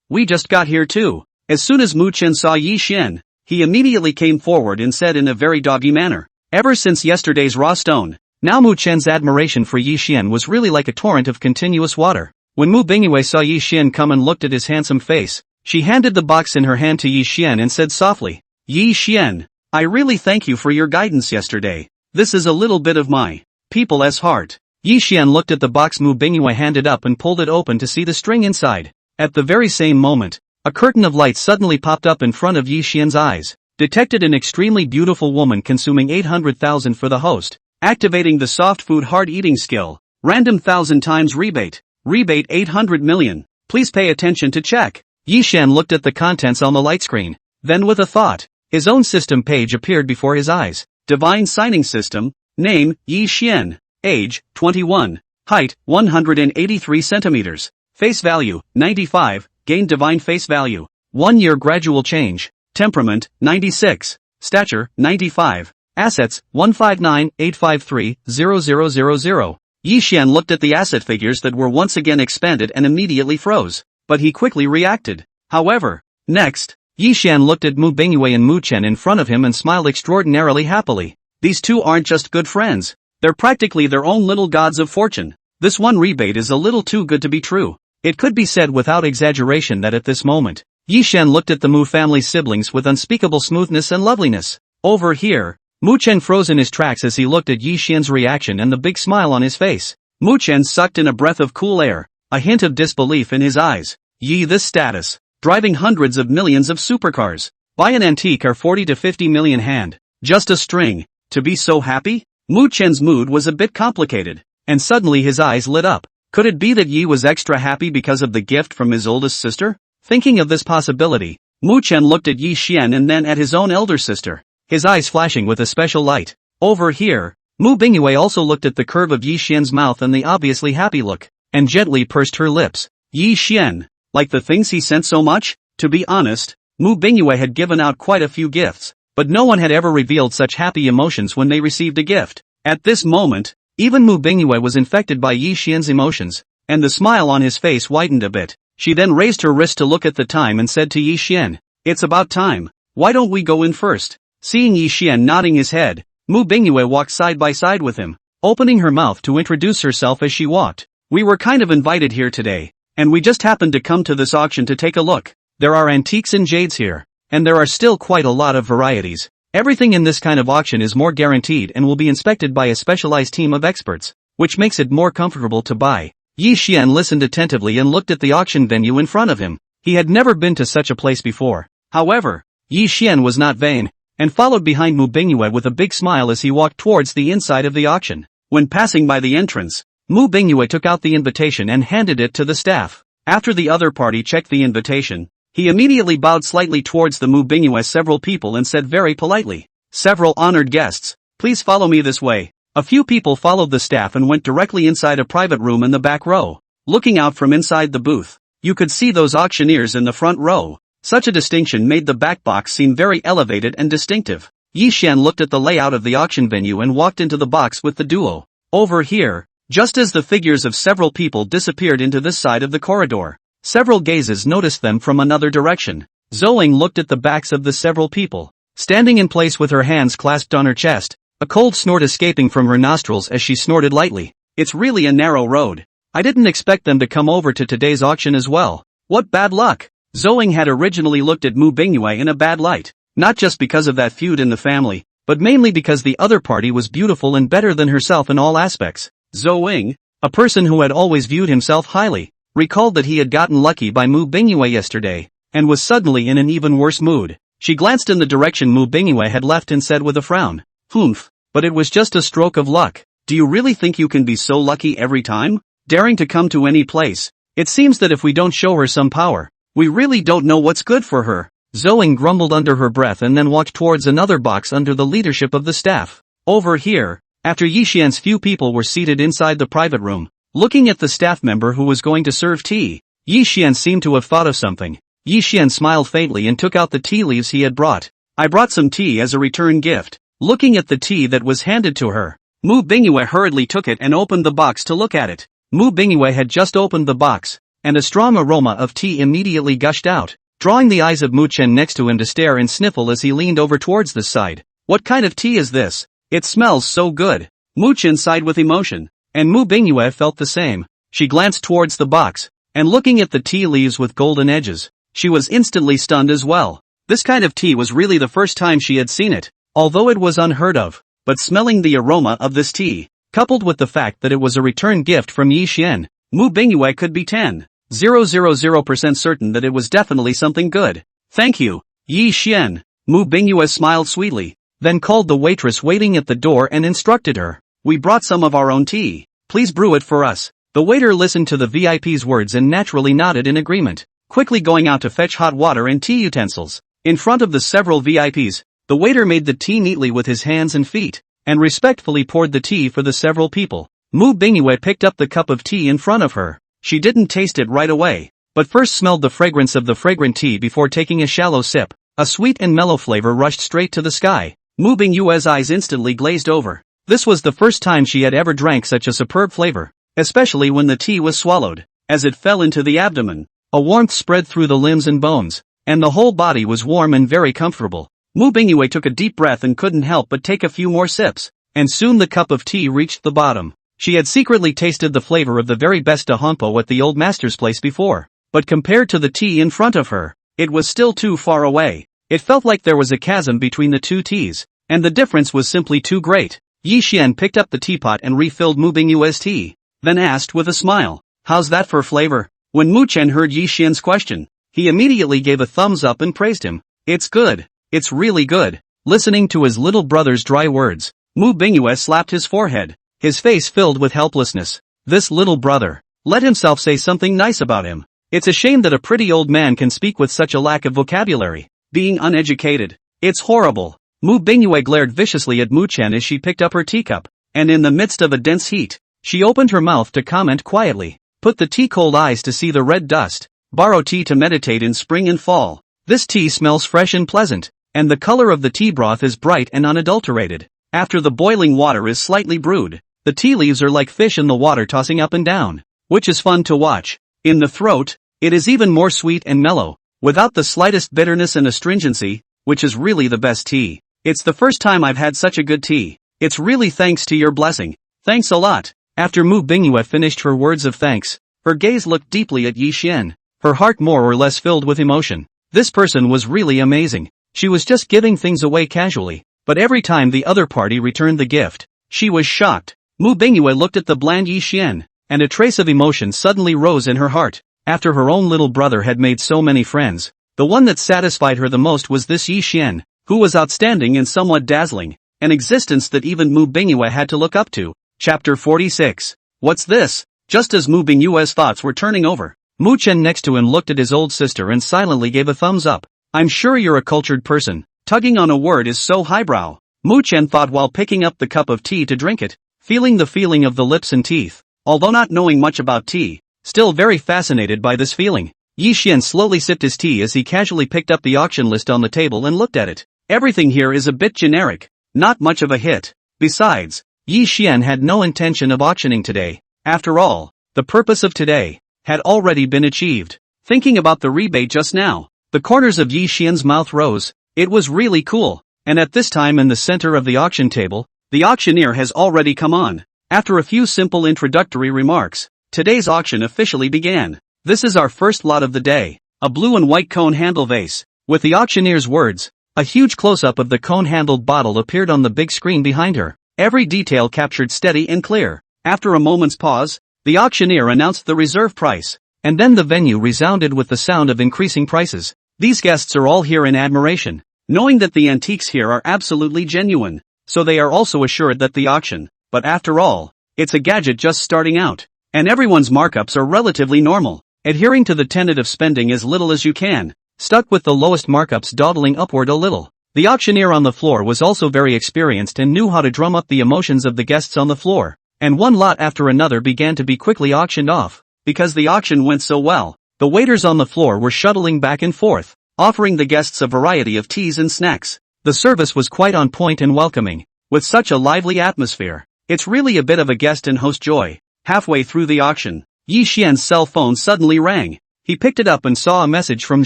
we just got here too." As soon as Mu Chen saw Yi Xian, he immediately came forward and said in a very doggy manner, "Ever since yesterday's raw stone." Now Mu Chen's admiration for Yi Xian was really like a torrent of continuous water. When Mu Bingyue saw Yi Xian come and looked at his handsome face, she handed the box in her hand to Yi Xian and said softly, "Yi Xian, I really thank you for your guidance yesterday. This is a little bit of my people's heart." Yi Xian looked at the box Mu Bingyue handed up and pulled it open to see the string inside. At the very same moment, a curtain of light suddenly popped up in front of Yi Xian's eyes, detected an extremely beautiful woman consuming 800,000 for the host. Activating the soft food hard eating skill. Random 1000 times rebate. Rebate 800 million. Please pay attention to check. Yi Xian looked at the contents on the light screen, Then with a thought, his own system page appeared before his eyes. Divine signing system, name, Yi Xian, age, 21, height, 183 centimeters, face value, 95, gain divine face value, 1 year gradual change, temperament, 96, stature, 95, assets, 159,853,0000. Yi Xian looked at the asset figures that were once again expanded and immediately froze, but he quickly reacted. However, next, Yi Xian looked at Mu Bingyue and Mu Chen in front of him and smiled extraordinarily happily. These two aren't just good friends, they're practically their own little gods of fortune. This one rebate is a little too good to be true. It could be said without exaggeration that at this moment, Yi Xian looked at the Mu family siblings with unspeakable smoothness and loveliness. Over here, Mu Chen froze in his tracks as he looked at Yi Xian's reaction and the big smile on his face. Mu Chen sucked in a breath of cool air, a hint of disbelief in his eyes. Yi, this status, driving hundreds of millions of supercars, buy an antique car 40 to 50 million hand, just a string, to be so happy? Mu Chen's mood was a bit complicated, and suddenly his eyes lit up. Could it be that Yi was extra happy because of the gift from his oldest sister? Thinking of this possibility, Mu Chen looked at Yi Xian and then at his own elder sister, his eyes flashing with a special light. Over here, Mu Bingyue also looked at the curve of Yi Xian's mouth and the obviously happy look, and gently pursed her lips. Yi Xian, like the things he sent so much? To be honest, Mu Bingyue had given out quite a few gifts, but no one had ever revealed such happy emotions when they received a gift. At this moment, even Mu Bingyue was infected by Yi Xian's emotions, and the smile on his face widened a bit. She then raised her wrist to look at the time and said to Yi Xian, "It's about time. Why don't we go in first?" Seeing Yi Xian nodding his head, Mu Bingyue walked side by side with him, opening her mouth to introduce herself as she walked. "We were kind of invited here today, and we just happened to come to this auction to take a look. There are antiques and jades here, and there are still quite a lot of varieties. Everything in this kind of auction is more guaranteed and will be inspected by a specialized team of experts, which makes it more comfortable to buy." Yi Xian listened attentively and looked at the auction venue in front of him. He had never been to such a place before. However, Yi Xian was not vain, and followed behind Mu Bingyue with a big smile as he walked towards the inside of the auction. When passing by the entrance, Mu Bingyue took out the invitation and handed it to the staff. After the other party checked the invitation, he immediately bowed slightly towards the Mu Bingyue several people and said very politely, "Several honored guests, please follow me this way." A few people followed the staff and went directly inside a private room in the back row. Looking out from inside the booth, you could see those auctioneers in the front row. Such a distinction made the back box seem very elevated and distinctive. Yi Xian looked at the layout of the auction venue and walked into the box with the duo. Over here, just as the figures of several people disappeared into this side of the corridor, several gazes noticed them from another direction. Zoing looked at the backs of the several people, standing in place with her hands clasped on her chest, a cold snort escaping from her nostrils as she snorted lightly. "It's really a narrow road. I didn't expect them to come over to today's auction as well. What bad luck." Zoing had originally looked at Mu Bingyue in a bad light, not just because of that feud in the family, but mainly because the other party was beautiful and better than herself in all aspects. Zoing, a person who had always viewed himself highly, recalled that he had gotten lucky by Mu Bingyue yesterday, and was suddenly in an even worse mood. She glanced in the direction Mu Bingyue had left and said with a frown, "Humph, but it was just a stroke of luck. Do you really think you can be so lucky every time? Daring to come to any place? It seems that if we don't show her some power, we really don't know what's good for her." Zoing grumbled under her breath and then walked towards another box under the leadership of the staff. Over here, after Yi Xian's few people were seated inside the private room, looking at the staff member who was going to serve tea, Yi Xian seemed to have thought of something. Yi Xian smiled faintly and took out the tea leaves he had brought. "I brought some tea as a return gift." Looking at the tea that was handed to her, Mu Bingyue hurriedly took it and opened the box to look at it. Mu Bingyue had just opened the box, and a strong aroma of tea immediately gushed out, drawing the eyes of Mu Chen next to him to stare and sniffle as he leaned over towards this side. "What kind of tea is this? It smells so good." Mu Chen sighed with emotion, and Mu Bingyue felt the same. She glanced towards the box, and looking at the tea leaves with golden edges, she was instantly stunned as well. This kind of tea was really the first time she had seen it, although it was unheard of. But smelling the aroma of this tea, coupled with the fact that it was a return gift from Yi Xian, Mu Bingyue could be 10,000% certain that it was definitely something good. "Thank you, Yi Xian." Mu Bingyue smiled sweetly, then called the waitress waiting at the door and instructed her, "We brought some of our own tea. Please brew it for us." The waiter listened to the VIP's words and naturally nodded in agreement, quickly going out to fetch hot water and tea utensils. In front of the several VIPs, the waiter made the tea neatly with his hands and feet, and respectfully poured the tea for the several people. Mu Bingyue picked up the cup of tea in front of her. She didn't taste it right away, but first smelled the fragrance of the fragrant tea before taking a shallow sip. A sweet and mellow flavor rushed straight to the sky. Mu Bingyue's eyes instantly glazed over. This was the first time she had ever drank such a superb flavor, especially when the tea was swallowed. As it fell into the abdomen, a warmth spread through the limbs and bones, and the whole body was warm and very comfortable. Mu Bingyue took a deep breath and couldn't help but take a few more sips, and soon the cup of tea reached the bottom. She had secretly tasted the flavor of the very best dahonpo at the old master's place before, but compared to the tea in front of her, it was still too far away. It felt like there was a chasm between the two teas, and the difference was simply too great. Yi Xian picked up the teapot and refilled Mu Bingyue's tea, then asked with a smile, "How's that for flavor?" When Mu Chen heard Yi Xian's question, he immediately gave a thumbs up and praised him. "It's good. It's really good." Listening to his little brother's dry words, Mu Bingyue slapped his forehead, his face filled with helplessness. This little brother, let himself say something nice about him. It's a shame that a pretty old man can speak with such a lack of vocabulary. Being uneducated. It's horrible. Mu Bingyue glared viciously at Mu Chen as she picked up her teacup, and in the midst of a dense heat, she opened her mouth to comment quietly. Put the tea-cold eyes to see the red dust. Borrow tea to meditate in spring and fall. This tea smells fresh and pleasant, and the color of the tea broth is bright and unadulterated. After the boiling water is slightly brewed, the tea leaves are like fish in the water tossing up and down, which is fun to watch. In the throat, it is even more sweet and mellow, without the slightest bitterness and astringency, which is really the best tea. It's the first time I've had such a good tea. It's really thanks to your blessing. Thanks a lot. After Mu Bingyue finished her words of thanks, her gaze looked deeply at Yi Xian, her heart more or less filled with emotion. This person was really amazing. She was just giving things away casually, but every time the other party returned the gift, she was shocked. Mu Bingyue looked at the bland Yi Xian, and a trace of emotion suddenly rose in her heart. After her own little brother had made so many friends, the one that satisfied her the most was this Yi Xian, who was outstanding and somewhat dazzling, an existence that even Mu Bingyue had to look up to. Chapter 46. What's this? Just as Mu Bingyue's thoughts were turning over, Mu Chen next to him looked at his old sister and silently gave a thumbs up. I'm sure you're a cultured person. Tugging on a word is so highbrow. Mu Chen thought while picking up the cup of tea to drink it, feeling the feeling of the lips and teeth. Although not knowing much about tea, still very fascinated by this feeling, Yi Xian slowly sipped his tea as he casually picked up the auction list on the table and looked at it. Everything here is a bit generic, not much of a hit. Besides, Yi Xian had no intention of auctioning today. After all, the purpose of today had already been achieved. Thinking about the rebate just now, the corners of Yi Xian's mouth rose. It was really cool, and at this time in the center of the auction table, the auctioneer has already come on. After a few simple introductory remarks, today's auction officially began. This is our first lot of the day, a blue and white cone handle vase. With the auctioneer's words, a huge close-up of the cone-handled bottle appeared on the big screen behind her. Every detail captured steady and clear. After a moment's pause, the auctioneer announced the reserve price, and then the venue resounded with the sound of increasing prices. These guests are all here in admiration, knowing that the antiques here are absolutely genuine, so they are also assured that the auction, but after all, it's a gadget just starting out, and everyone's markups are relatively normal, adhering to the tenet of spending as little as you can, stuck with the lowest markups dawdling upward a little. The auctioneer on the floor was also very experienced and knew how to drum up the emotions of the guests on the floor, and one lot after another began to be quickly auctioned off. Because the auction went so well, the waiters on the floor were shuttling back and forth, offering the guests a variety of teas and snacks. The service was quite on point and welcoming, with such a lively atmosphere. It's really a bit of a guest and host joy. Halfway through the auction, Yi Xian's cell phone suddenly rang. He picked it up and saw a message from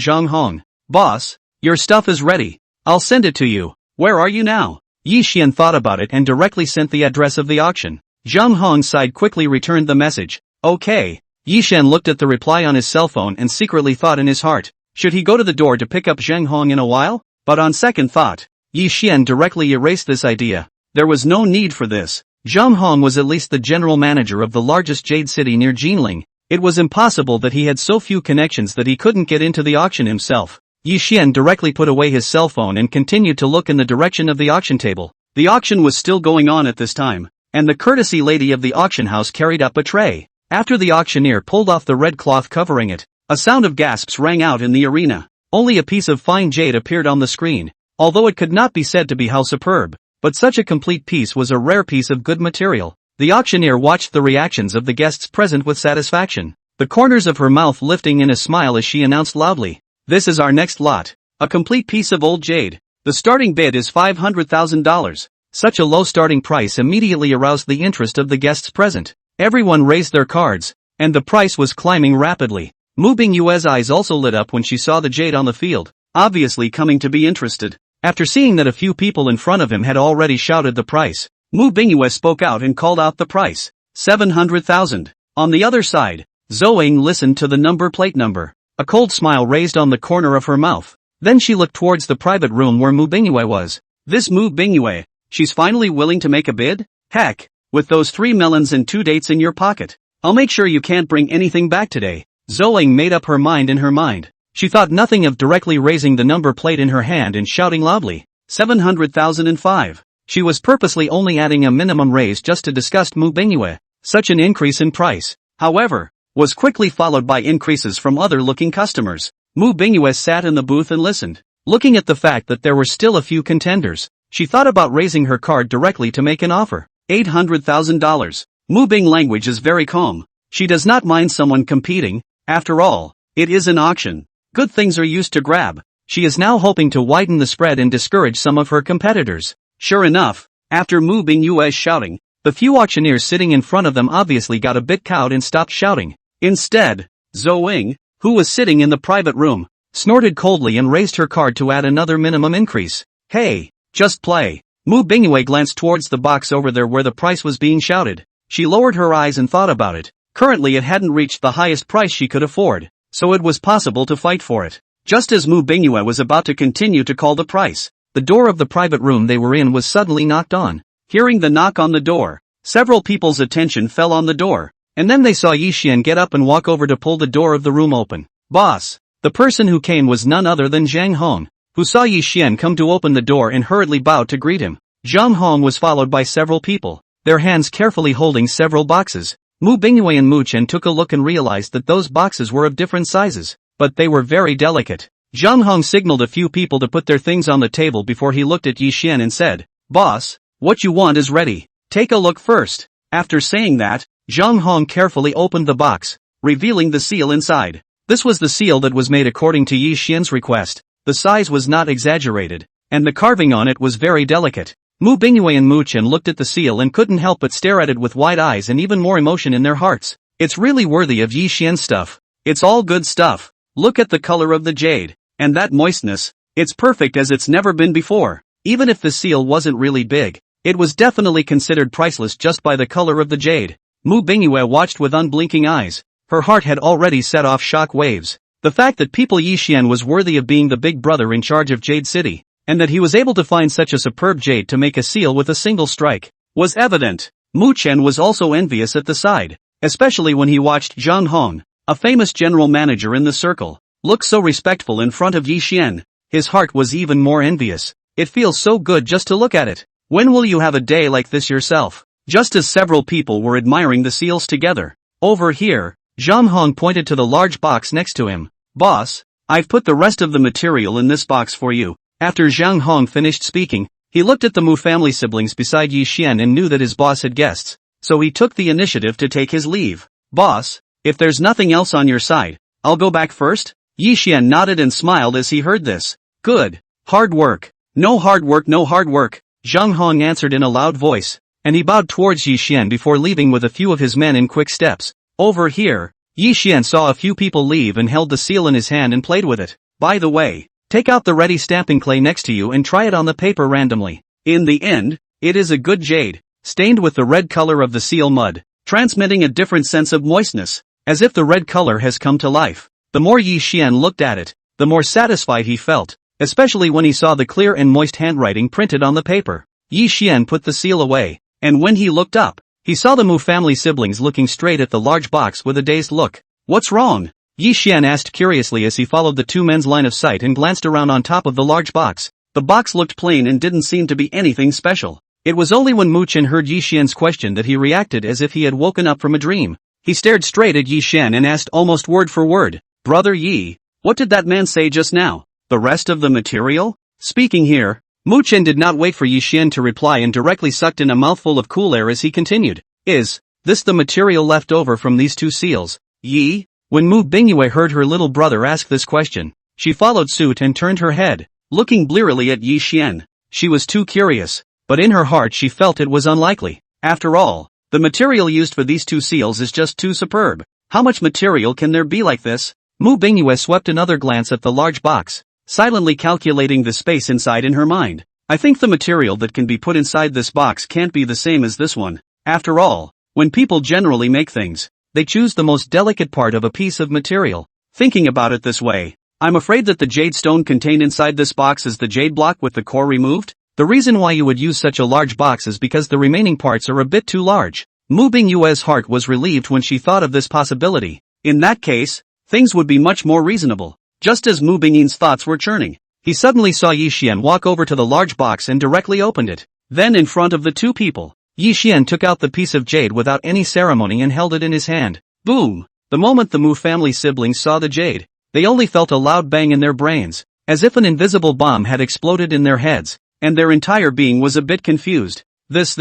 Zhang Hong. Boss, your stuff is ready. I'll send it to you. Where are you now? Yi Xian thought about it and directly sent the address of the auction. Zhang Hong's side quickly returned the message. Okay. Yi Xian looked at the reply on his cell phone and secretly thought in his heart, should he go to the door to pick up Zhang Hong in a while? But on second thought, Yi Xian directly erased this idea. There was no need for this. Zhang Hong was at least the general manager of the largest jade city near Jinling. It was impossible that he had so few connections that he couldn't get into the auction himself. Yi Xian directly put away his cell phone and continued to look in the direction of the auction table. The auction was still going on at this time, and the courtesy lady of the auction house carried up a tray. After the auctioneer pulled off the red cloth covering it, a sound of gasps rang out in the arena. Only a piece of fine jade appeared on the screen, although it could not be said to be how superb, but such a complete piece was a rare piece of good material. The auctioneer watched the reactions of the guests present with satisfaction, the corners of her mouth lifting in a smile as she announced loudly, "This is our next lot. A complete piece of old jade. The starting bid is $500,000. Such a low starting price immediately aroused the interest of the guests present. Everyone raised their cards, and the price was climbing rapidly. Mu Bingyue's eyes also lit up when she saw the jade on the field, obviously coming to be interested. After seeing that a few people in front of him had already shouted the price, Mu Bingyue spoke out and called out the price. 700,000. On the other side, Zoing listened to the number plate number. A cold smile raised on the corner of her mouth. Then she looked towards the private room where Mu Bingyue was. This Mu Bingyue, she's finally willing to make a bid? Heck, with those 3 melons and 2 dates in your pocket, I'll make sure you can't bring anything back today. Zoing made up her mind in her mind. She thought nothing of directly raising the number plate in her hand and shouting loudly, 700,005. She was purposely only adding a minimum raise just to disgust Mu Bingyue. Such an increase in price, however, was quickly followed by increases from other-looking customers. Mu Bingyue sat in the booth and listened. Looking at the fact that there were still a few contenders, she thought about raising her card directly to make an offer. $800,000. Mu Bing language is very calm. She does not mind someone competing. After all, it is an auction. Good things are used to grab. She is now hoping to widen the spread and discourage some of her competitors. Sure enough, after Mu Bingyue's shouting, the few auctioneers sitting in front of them obviously got a bit cowed and stopped shouting. Instead, Zoing, who was sitting in the private room, snorted coldly and raised her card to add another minimum increase. Hey, just play. Mu Bingyue glanced towards the box over there where the price was being shouted. She lowered her eyes and thought about it. Currently it hadn't reached the highest price she could afford, so it was possible to fight for it. Just as Mu Bingyue was about to continue to call the price, the door of the private room they were in was suddenly knocked on. Hearing the knock on the door, several people's attention fell on the door, and then they saw Yi Xian get up and walk over to pull the door of the room open. Boss! The person who came was none other than Zhang Hong, who saw Yi Xian come to open the door and hurriedly bowed to greet him. Zhang Hong was followed by several people, their hands carefully holding several boxes. Mu Bingyue and Mu Chen took a look and realized that those boxes were of different sizes, but they were very delicate. Zhang Hong signaled a few people to put their things on the table before he looked at Yi Xian and said, "Boss, what you want is ready. Take a look first." After saying that, Zhang Hong carefully opened the box, revealing the seal inside. This was the seal that was made according to Yi Xian's request. The size was not exaggerated, and the carving on it was very delicate. Mu Bingyue and Mu Chen looked at the seal and couldn't help but stare at it with wide eyes and even more emotion in their hearts. It's really worthy of Yi Xian's stuff. It's all good stuff. Look at the color of the jade, and that moistness. It's perfect as it's never been before. Even if the seal wasn't really big, it was definitely considered priceless just by the color of the jade. Mu Bingyue watched with unblinking eyes. Her heart had already set off shock waves. The fact that people Yi Xian was worthy of being the big brother in charge of Jade City, and that he was able to find such a superb jade to make a seal with a single strike, was evident. Mu Chen was also envious at the side, especially when he watched Zhang Hong, a famous general manager in the circle, look so respectful in front of Yi Xian. His heart was even more envious. It feels so good just to look at it. When will you have a day like this yourself? Just as several people were admiring the seals together. Over here, Zhang Hong pointed to the large box next to him. Boss, I've put the rest of the material in this box for you. After Zhang Hong finished speaking, he looked at the Mu family siblings beside Yi Xian and knew that his boss had guests, so he took the initiative to take his leave. Boss, if there's nothing else on your side, I'll go back first? Yi Xian nodded and smiled as he heard this. Good. Hard work. No hard work, no hard work, Zhang Hong answered in a loud voice, and he bowed towards Yi Xian before leaving with a few of his men in quick steps. Over here, Yi Xian saw a few people leave and held the seal in his hand and played with it. By the way, take out the ready stamping clay next to you and try it on the paper randomly. In the end, it is a good jade, stained with the red color of the seal mud, transmitting a different sense of moistness, as if the red color has come to life. The more Yi Xian looked at it, the more satisfied he felt, especially when he saw the clear and moist handwriting printed on the paper. Yi Xian put the seal away, and when he looked up, he saw the Mu family siblings looking straight at the large box with a dazed look. What's wrong? Yi Xian asked curiously as he followed the two men's line of sight and glanced around on top of the large box. The box looked plain and didn't seem to be anything special. It was only when Mu Chen heard Yi Xian's question that he reacted as if he had woken up from a dream. He stared straight at Yi Xian and asked almost word for word, Brother Yi, What did that man say just now? The rest of the material? Speaking here, Mu Chen did not wait for Yi Xian to reply and directly sucked in a mouthful of cool air as he continued. Is this the material left over from these two seals, Yi? When Mu Bingyue heard her little brother ask this question, she followed suit and turned her head, looking blearily at Yi Xian. She was too curious, but in her heart she felt it was unlikely. After all, the material used for these two seals is just too superb. How much material can there be like this? Mu Bingyue swept another glance at the large box, silently calculating the space inside in her mind. I think the material that can be put inside this box can't be the same as this one. After all, when people generally make things, they choose the most delicate part of a piece of material. Thinking about it this way, I'm afraid that the jade stone contained inside this box is the jade block with the core removed. The reason why you would use such a large box is because the remaining parts are a bit too large. Mu Bingyue's heart was relieved when she thought of this possibility. In that case, things would be much more reasonable. Just as Mu Bingyin's thoughts were churning, he suddenly saw Yi Xian walk over to the large box and directly opened it. Then in front of the two people, Yi Xian took out the piece of jade without any ceremony and held it in his hand. Boom! The moment the Mu family siblings saw the jade, they only felt a loud bang in their brains, as if an invisible bomb had exploded in their heads, and their entire being was a bit confused. This.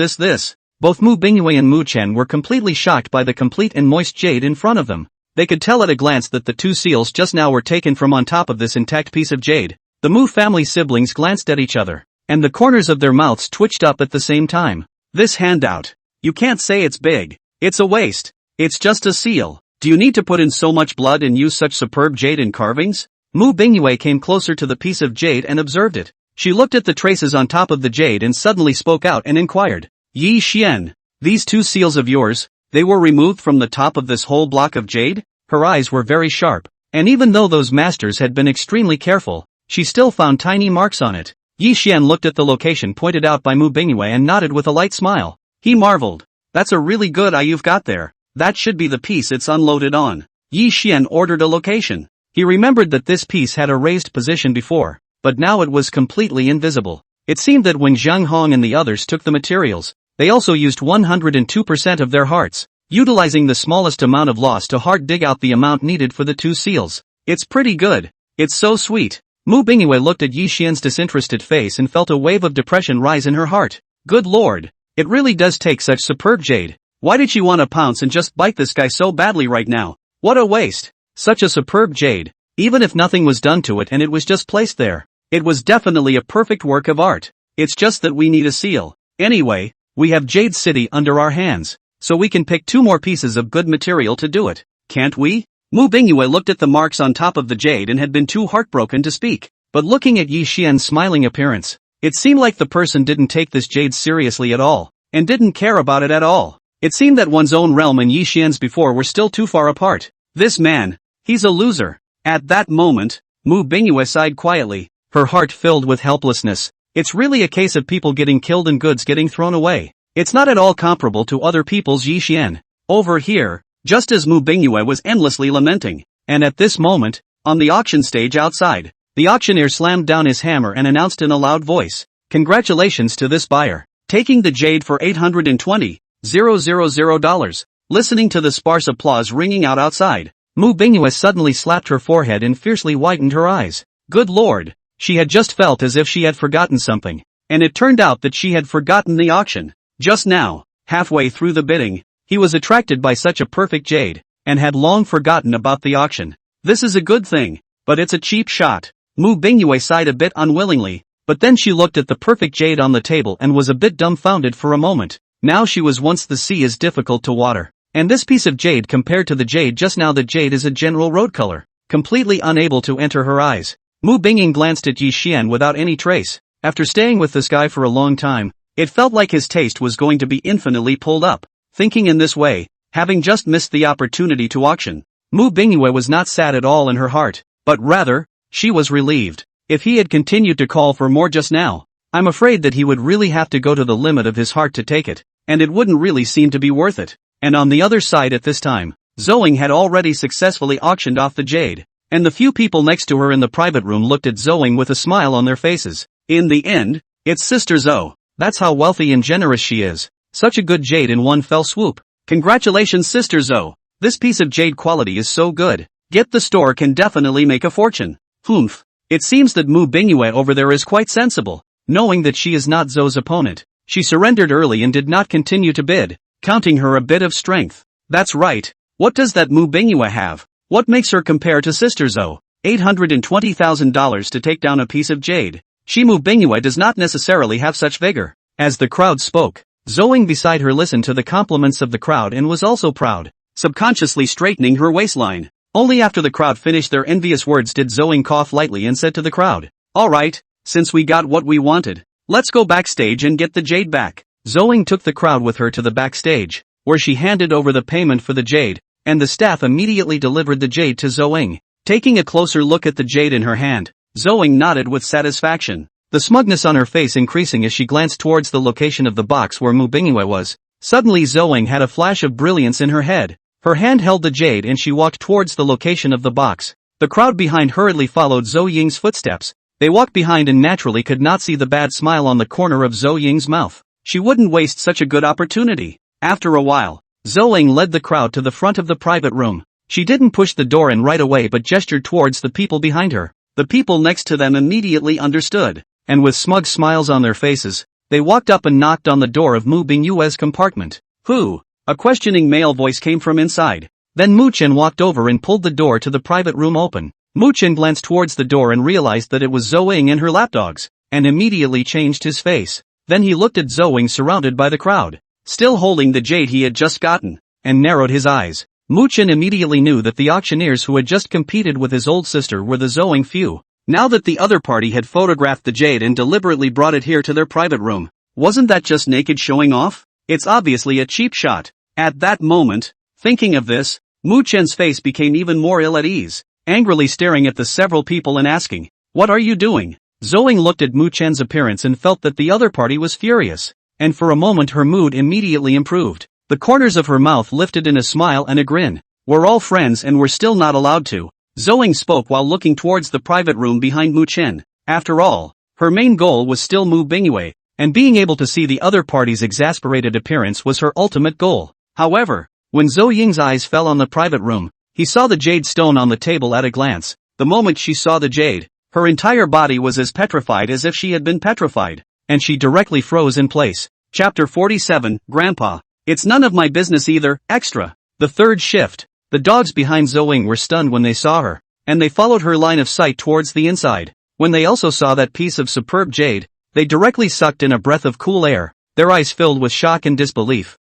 Both Mu Bingyue and Mu Chen were completely shocked by the complete and moist jade in front of them. They could tell at a glance that the two seals just now were taken from on top of this intact piece of jade. The Mu family siblings glanced at each other, and the corners of their mouths twitched up at the same time. This handout. You can't say it's big. It's a waste. It's just a seal. Do you need to put in so much blood and use such superb jade in carvings? Mu Bingyue came closer to the piece of jade and observed it. She looked at the traces on top of the jade and suddenly spoke out and inquired. Yi Xian, these two seals of yours, they were removed from the top of this whole block of jade? Her eyes were very sharp, and even though those masters had been extremely careful, she still found tiny marks on it. Yi Xian looked at the location pointed out by Mu Bingyue and nodded with a light smile. He marveled. That's a really good eye you've got there. That should be the piece it's unloaded on. Yi Xian ordered a location. He remembered that this piece had a raised position before, but now it was completely invisible. It seemed that when Zhang Hong and the others took the materials, they also used 102% of their hearts, utilizing the smallest amount of loss to heart dig out the amount needed for the two seals. It's pretty good. It's so sweet. Mu Bingyue looked at Yi Xian's disinterested face and felt a wave of depression rise in her heart. Good lord. It really does take such superb jade. Why did she want to pounce and just bite this guy so badly right now? What a waste. Such a superb jade. Even if nothing was done to it and it was just placed there, it was definitely a perfect work of art. It's just that we need a seal. Anyway, we have Jade City under our hands, so we can pick 2 more pieces of good material to do it, can't we? Mu Bingyue looked at the marks on top of the jade and had been too heartbroken to speak, but looking at Yi Xian's smiling appearance, it seemed like the person didn't take this jade seriously at all, and didn't care about it at all. It seemed that one's own realm and Yi Xian's before were still too far apart. This man, he's a loser. At that moment, Mu Bingyue sighed quietly, her heart filled with helplessness. It's really a case of people getting killed and goods getting thrown away. It's not at all comparable to other people's Yi Xian. Over here, just as Mu Bingyue was endlessly lamenting, and at this moment, on the auction stage outside, the auctioneer slammed down his hammer and announced in a loud voice, "Congratulations to this buyer, taking the jade for $820,000. Listening to the sparse applause ringing out outside, Mu Bingyue suddenly slapped her forehead and fiercely widened her eyes. Good lord, she had just felt as if she had forgotten something, and it turned out that she had forgotten the auction. Just now, halfway through the bidding, he was attracted by such a perfect jade, and had long forgotten about the auction. This is a good thing, but it's a cheap shot. Mu Bingyue sighed a bit unwillingly, but then she looked at the perfect jade on the table and was a bit dumbfounded for a moment. Now she was once the sea is difficult to water, and this piece of jade compared to the jade just now the jade is a general road color, completely unable to enter her eyes. Mu Bingying glanced at Yi Xian without any trace. After staying with this guy for a long time, it felt like his taste was going to be infinitely pulled up. Thinking in this way, having just missed the opportunity to auction, Mu Bingyue was not sad at all in her heart, but rather, she was relieved. If he had continued to call for more just now, I'm afraid that he would really have to go to the limit of his heart to take it, and it wouldn't really seem to be worth it. And on the other side at this time, Zoing had already successfully auctioned off the jade, and the few people next to her in the private room looked at Zoing with a smile on their faces. In the end, it's Sister Zoe. That's how wealthy and generous she is. Such a good jade in one fell swoop. Congratulations Sister Zoe. This piece of jade quality is so good. Get the store can definitely make a fortune. Humph. It seems that Mu Bingyue over there is quite sensible. Knowing that she is not Zhou's opponent, she surrendered early and did not continue to bid, counting her a bit of strength. That's right. What does that Mu Bingyue have? What makes her compare to Sister Zhou? $820,000 to take down a piece of jade. She Mu Bingyue does not necessarily have such vigor. As the crowd spoke, Zhou beside her listened to the compliments of the crowd and was also proud, subconsciously straightening her waistline. Only after the crowd finished their envious words did Zhou cough lightly and said to the crowd, "Alright, since we got what we wanted, let's go backstage and get the jade back." Zhou took the crowd with her to the backstage, where she handed over the payment for the jade, and the staff immediately delivered the jade to Zhou. Taking a closer look at the jade in her hand, Zhou nodded with satisfaction, the smugness on her face increasing as she glanced towards the location of the box where Mu Bingyue was. Suddenly Zhou had a flash of brilliance in her head. Her hand held the jade and she walked towards the location of the box. The crowd behind hurriedly followed Zhou Ying's footsteps. They walked behind and naturally could not see the bad smile on the corner of Zhou Ying's mouth. She wouldn't waste such a good opportunity. After a while, Zhou Ying led the crowd to the front of the private room. She didn't push the door in right away but gestured towards the people behind her. The people next to them immediately understood, and with smug smiles on their faces, they walked up and knocked on the door of Mu Bingyue's compartment. "Who?" A questioning male voice came from inside. Then Mu Chen walked over and pulled the door to the private room open. Mu Chen glanced towards the door and realized that it was Zhou Ying and her lapdogs, and immediately changed his face. Then he looked at Zhou Ying surrounded by the crowd, still holding the jade he had just gotten, and narrowed his eyes. Mu Chen immediately knew that the auctioneers who had just competed with his old sister were the Zhou Ying few. Now that the other party had photographed the jade and deliberately brought it here to their private room, wasn't that just naked showing off? It's obviously a cheap shot. At that moment, thinking of this, Mu Chen's face became even more ill at ease, angrily staring at the several people and asking, "What are you doing?" Zhou Ying looked at Mu Chen's appearance and felt that the other party was furious, and for a moment her mood immediately improved. The corners of her mouth lifted in a smile and a grin. "We're all friends and we're still not allowed to." Zhou Ying spoke while looking towards the private room behind Mu Chen. After all, her main goal was still Mu Bingyue, and being able to see the other party's exasperated appearance was her ultimate goal. However, when Zhou Ying's eyes fell on the private room, he saw the jade stone on the table at a glance. The moment she saw the jade, her entire body was as petrified as if she had been petrified, and she directly froze in place. Chapter 47, Grandpa. It's none of my business either, extra. The third shift. The dogs behind Zhou Ying were stunned when they saw her, and they followed her line of sight towards the inside. When they also saw that piece of superb jade, they directly sucked in a breath of cool air, their eyes filled with shock and disbelief.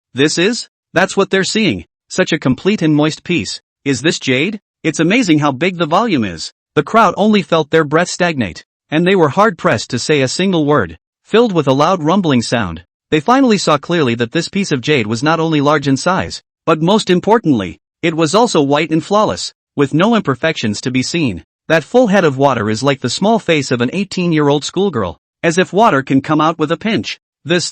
That's what they're seeing. Such a complete and moist piece. Is this jade? It's amazing how big the volume is. The crowd only felt their breath stagnate, and they were hard-pressed to say a single word. Filled with a loud rumbling sound, they finally saw clearly that this piece of jade was not only large in size, but most importantly, it was also white and flawless, with no imperfections to be seen. That full head of water is like the small face of an 18-year-old schoolgirl, as if water can come out with a pinch. This.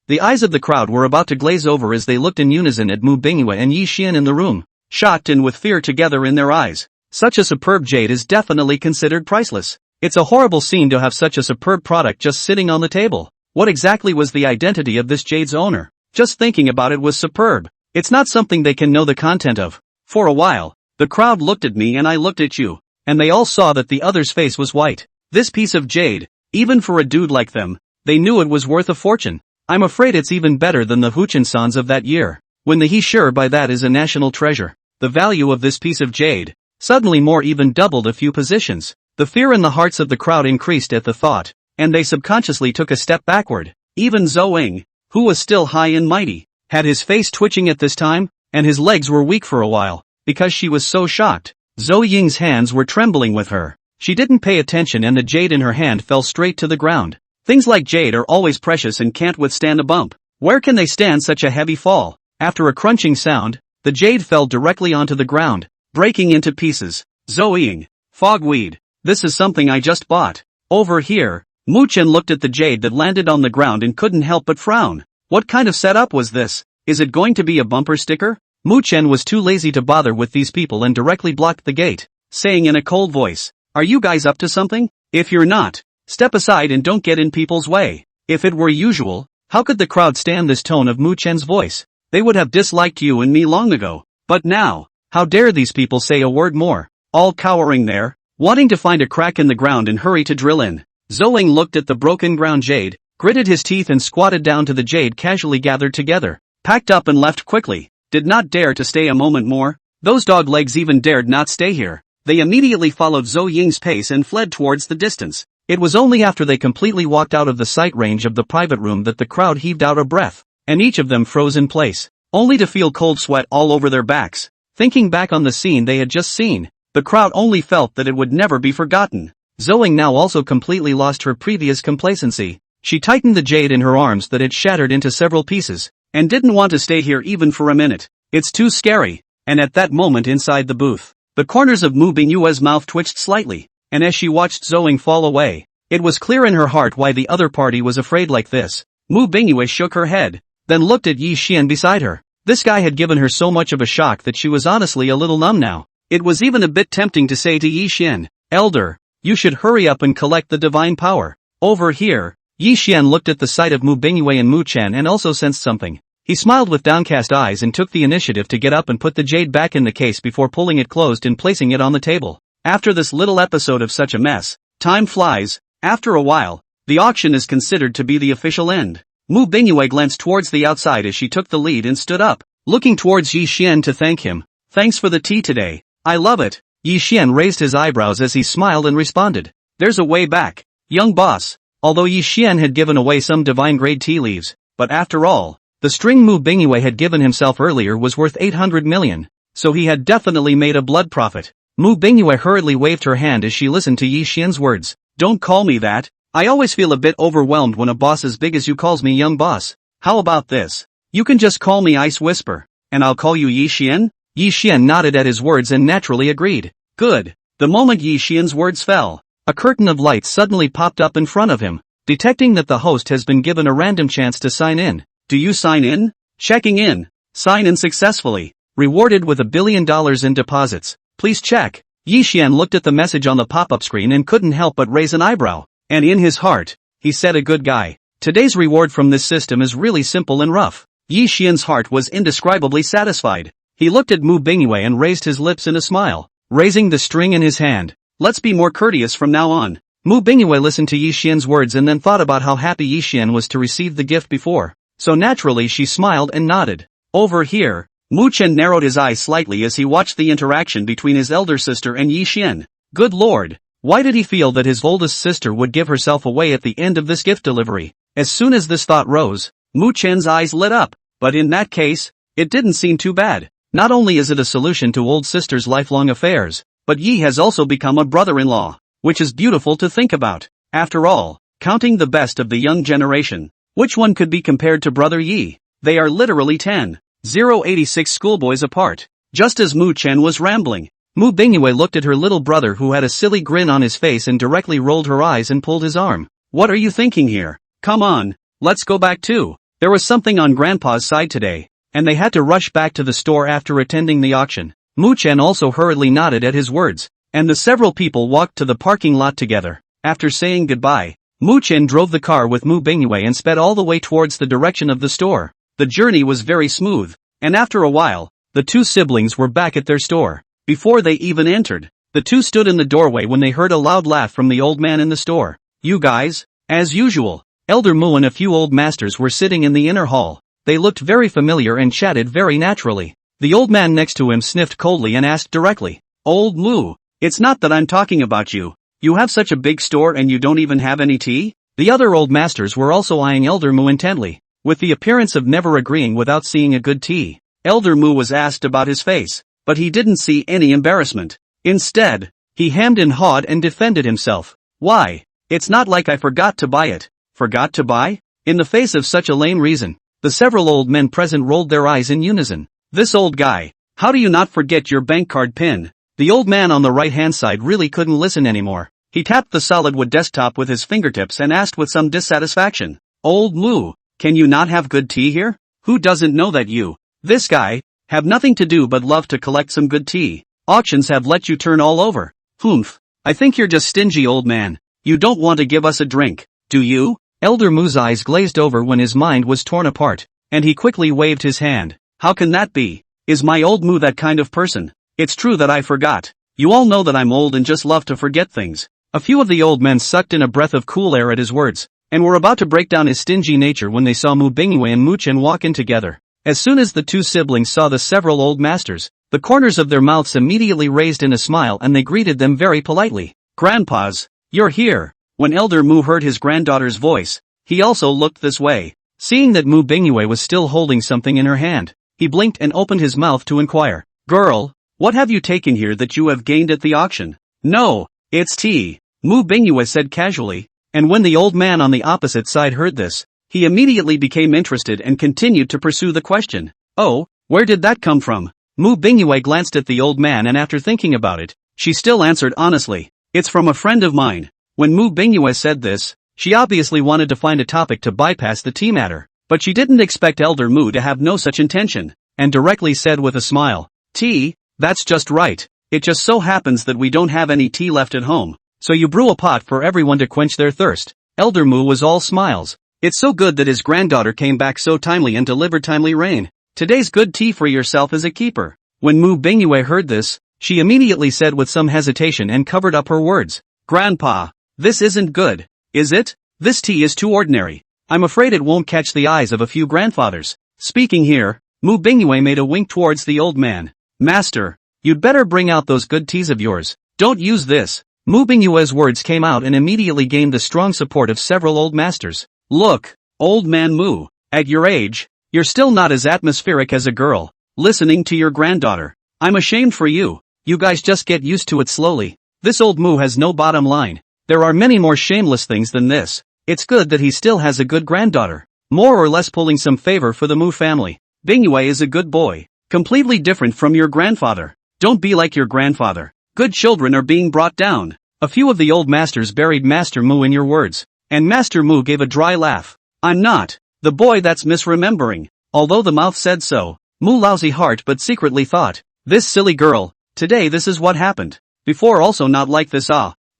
The eyes of the crowd were about to glaze over as they looked in unison at Mu Bingyue and Yi Xian in the room, shocked and with fear together in their eyes. Such a superb jade is definitely considered priceless. It's a horrible scene to have such a superb product just sitting on the table. What exactly was the identity of this jade's owner? Just thinking about it was superb. It's not something they can know the content of. For a while, the crowd looked at me and I looked at you, and they all saw that the other's face was white. This piece of jade, even for a dude like them, they knew it was worth a fortune. I'm afraid it's even better than the Huchinsans of that year, when the he sure by that is a national treasure. The value of this piece of jade, suddenly more even doubled a few positions. The fear in the hearts of the crowd increased at the thought, and they subconsciously took a step backward. Even Zhou Ying, who was still high and mighty, had his face twitching at this time, and his legs were weak for a while, because she was so shocked. Zhou Ying's hands were trembling with her. She didn't pay attention and the jade in her hand fell straight to the ground. Things like jade are always precious and can't withstand a bump. Where can they stand such a heavy fall? After a crunching sound, the jade fell directly onto the ground, breaking into pieces. Zhou Ying, fogweed. This is something I just bought. Over here, Mu Chen looked at the jade that landed on the ground and couldn't help but frown. What kind of setup was this? Is it going to be a bumper sticker? Mu Chen was too lazy to bother with these people and directly blocked the gate, saying in a cold voice, "Are you guys up to something? If you're not, step aside and don't get in people's way." If it were usual, how could the crowd stand this tone of Mu Chen's voice? They would have disliked you and me long ago. But now, How dare these people say a word more? All cowering there, wanting to find a crack in the ground and hurry to drill in. Zoeng looked at the broken ground jade, gritted his teeth and squatted down to the jade casually gathered together, packed up and left quickly, did not dare to stay a moment more. Those dog legs even dared not stay here. They immediately followed Zhou Ying's pace and fled towards the distance. It was only after they completely walked out of the sight range of the private room that the crowd heaved out a breath, and each of them froze in place, only to feel cold sweat all over their backs. Thinking back on the scene they had just seen, the crowd only felt that it would never be forgotten. Zoeng now also completely lost her previous complacency. She tightened the jade in her arms that had shattered into several pieces, and didn't want to stay here even for a minute. It's too scary. And at that moment inside the booth, the corners of Mu Bingyue's mouth twitched slightly, and as she watched Zoeng fall away, it was clear in her heart why the other party was afraid like this. Mu Bingyue shook her head, then looked at Yi Xian beside her. This guy had given her so much of a shock that she was honestly a little numb now. It was even a bit tempting to say to Yi Xian, "Elder, you should hurry up and collect the divine power." Over here, Yi Xian looked at the sight of Mu Bingyue and Mu Chen and also sensed something. He smiled with downcast eyes and took the initiative to get up and put the jade back in the case before pulling it closed and placing it on the table. After this little episode of such a mess, time flies. After a while, the auction is considered to be the official end. Mu Bingyue glanced towards the outside as she took the lead and stood up, looking towards Yi Xian to thank him. "Thanks for the tea today. I love it." Yi Xian raised his eyebrows as he smiled and responded, "There's a way back, young boss." Although Yi Xian had given away some divine grade tea leaves, but after all, the string Mu Bingyue had given himself earlier was worth 800 million, so he had definitely made a blood profit. Mu Bingyue hurriedly waved her hand as she listened to Yi Xian's words. "Don't call me that. I always feel a bit overwhelmed when a boss as big as you calls me young boss. How about this? You can just call me Ice Whisper, and I'll call you Yi Xian?" Yi Xian nodded at his words and naturally agreed. "Good." The moment Yi Xian's words fell, a curtain of light suddenly popped up in front of him, detecting that the host has been given a random chance to sign in. "Do you sign in?" "Checking in. Sign in successfully. Rewarded with $1 billion in deposits. Please check." Yi Xian looked at the message on the pop-up screen and couldn't help but raise an eyebrow. And in his heart, he said, "A good guy. Today's reward from this system is really simple and rough." Yi Xian's heart was indescribably satisfied. He looked at Mu Bingyue and raised his lips in a smile, raising the string in his hand. "Let's be more courteous from now on." Mu Bingyue listened to Yi Xian's words and then thought about how happy Yi Xian was to receive the gift before. So naturally she smiled and nodded. Over here, Mu Chen narrowed his eyes slightly as he watched the interaction between his elder sister and Yi Xian. Good lord, why did he feel that his oldest sister would give herself away at the end of this gift delivery? As soon as this thought rose, Mu Chen's eyes lit up. But in that case, it didn't seem too bad. Not only is it a solution to old sister's lifelong affairs, but Yi has also become a brother-in-law, which is beautiful to think about. After all, counting the best of the young generation, which one could be compared to brother Yi? They are literally 10,086 schoolboys apart. Just as Mu Chen was rambling, Mu Bingyue looked at her little brother who had a silly grin on his face and directly rolled her eyes and pulled his arm. "What are you thinking here? Come on, let's go back too." There was something on Grandpa's side today, and they had to rush back to the store after attending the auction. Mu Chen also hurriedly nodded at his words, and the several people walked to the parking lot together. After saying goodbye, Mu Chen drove the car with Mu Bingyue and sped all the way towards the direction of the store. The journey was very smooth, and after a while, the two siblings were back at their store. Before they even entered, the two stood in the doorway when they heard a loud laugh from the old man in the store. "You guys?" As usual, Elder Mu and a few old masters were sitting in the inner hall. They looked very familiar and chatted very naturally. The old man next to him sniffed coldly and asked directly, "Old Mu, it's not that I'm talking about you. You have such a big store and you don't even have any tea?" The other old masters were also eyeing Elder Mu intently, with the appearance of never agreeing without seeing a good tea. Elder Mu was asked about his face, but he didn't see any embarrassment. Instead, he hemmed and hawed and defended himself. "Why? It's not like I forgot to buy it." Forgot to buy? In the face of such a lame reason, the several old men present rolled their eyes in unison. "This old guy, how do you not forget your bank card pin?" The old man on the right-hand side really couldn't listen anymore. He tapped the solid wood desktop with his fingertips and asked with some dissatisfaction, "Old Mu, can you not have good tea here? Who doesn't know that you, this guy, have nothing to do but love to collect some good tea? Auctions have let you turn all over. Humph, I think you're just stingy, old man. You don't want to give us a drink, do you?" Elder Mu's eyes glazed over when his mind was torn apart, and he quickly waved his hand. "How can that be? Is my old Mu that kind of person? It's true that I forgot. You all know that I'm old and just love to forget things. A few of the old men sucked in a breath of cool air at his words, and were about to break down his stingy nature when they saw Mu Bingwei and Mu Chen walk in together. As soon as the two siblings saw the several old masters, the corners of their mouths immediately raised in a smile and they greeted them very politely. Grandpas, you're here. When Elder Mu heard his granddaughter's voice, he also looked this way. Seeing that Mu Bingwei was still holding something in her hand, he blinked and opened his mouth to inquire. Girl, what have you taken here that you have gained at the auction? No, it's tea, Mu Bingwei said casually, and when the old man on the opposite side heard this, he immediately became interested and continued to pursue the question. Oh, where did that come from? Mu Bingwei glanced at the old man and after thinking about it, she still answered honestly. It's from a friend of mine. When Mu Bingwei said this, she obviously wanted to find a topic to bypass the tea matter, but she didn't expect Elder Mu to have no such intention, and directly said with a smile, tea? That's just right. It just so happens that we don't have any tea left at home, so you brew a pot for everyone to quench their thirst. Elder Mu was all smiles. It's so good that his granddaughter came back so timely and delivered timely rain. Today's good tea for yourself is a keeper. When Mu Bingwei heard this, she immediately said with some hesitation and covered up her words. Grandpa, this isn't good, is it? This tea is too ordinary. I'm afraid it won't catch the eyes of a few grandfathers. Speaking here, Mu Bingwei made a wink towards the old man. Master, you'd better bring out those good teas of yours. Don't use this. Mu Bingwei's words came out and immediately gained the strong support of several old masters. Look, old man Mu, at your age, you're still not as atmospheric as a girl, listening to your granddaughter. I'm ashamed for you. You guys just get used to it slowly. This old Mu has no bottom line. There are many more shameless things than this. It's good that he still has a good granddaughter, more or less pulling some favor for the Mu family. Bingwei is a good boy, completely different from your grandfather. Don't be like your grandfather. Good children are being brought down. A few of the old masters buried Master Mu in your words, and Master Mu gave a dry laugh. I'm not the boy that's misremembering. Although the mouth said so, Mu lousy heart but secretly thought, this silly girl, today this is what happened. Before also not like this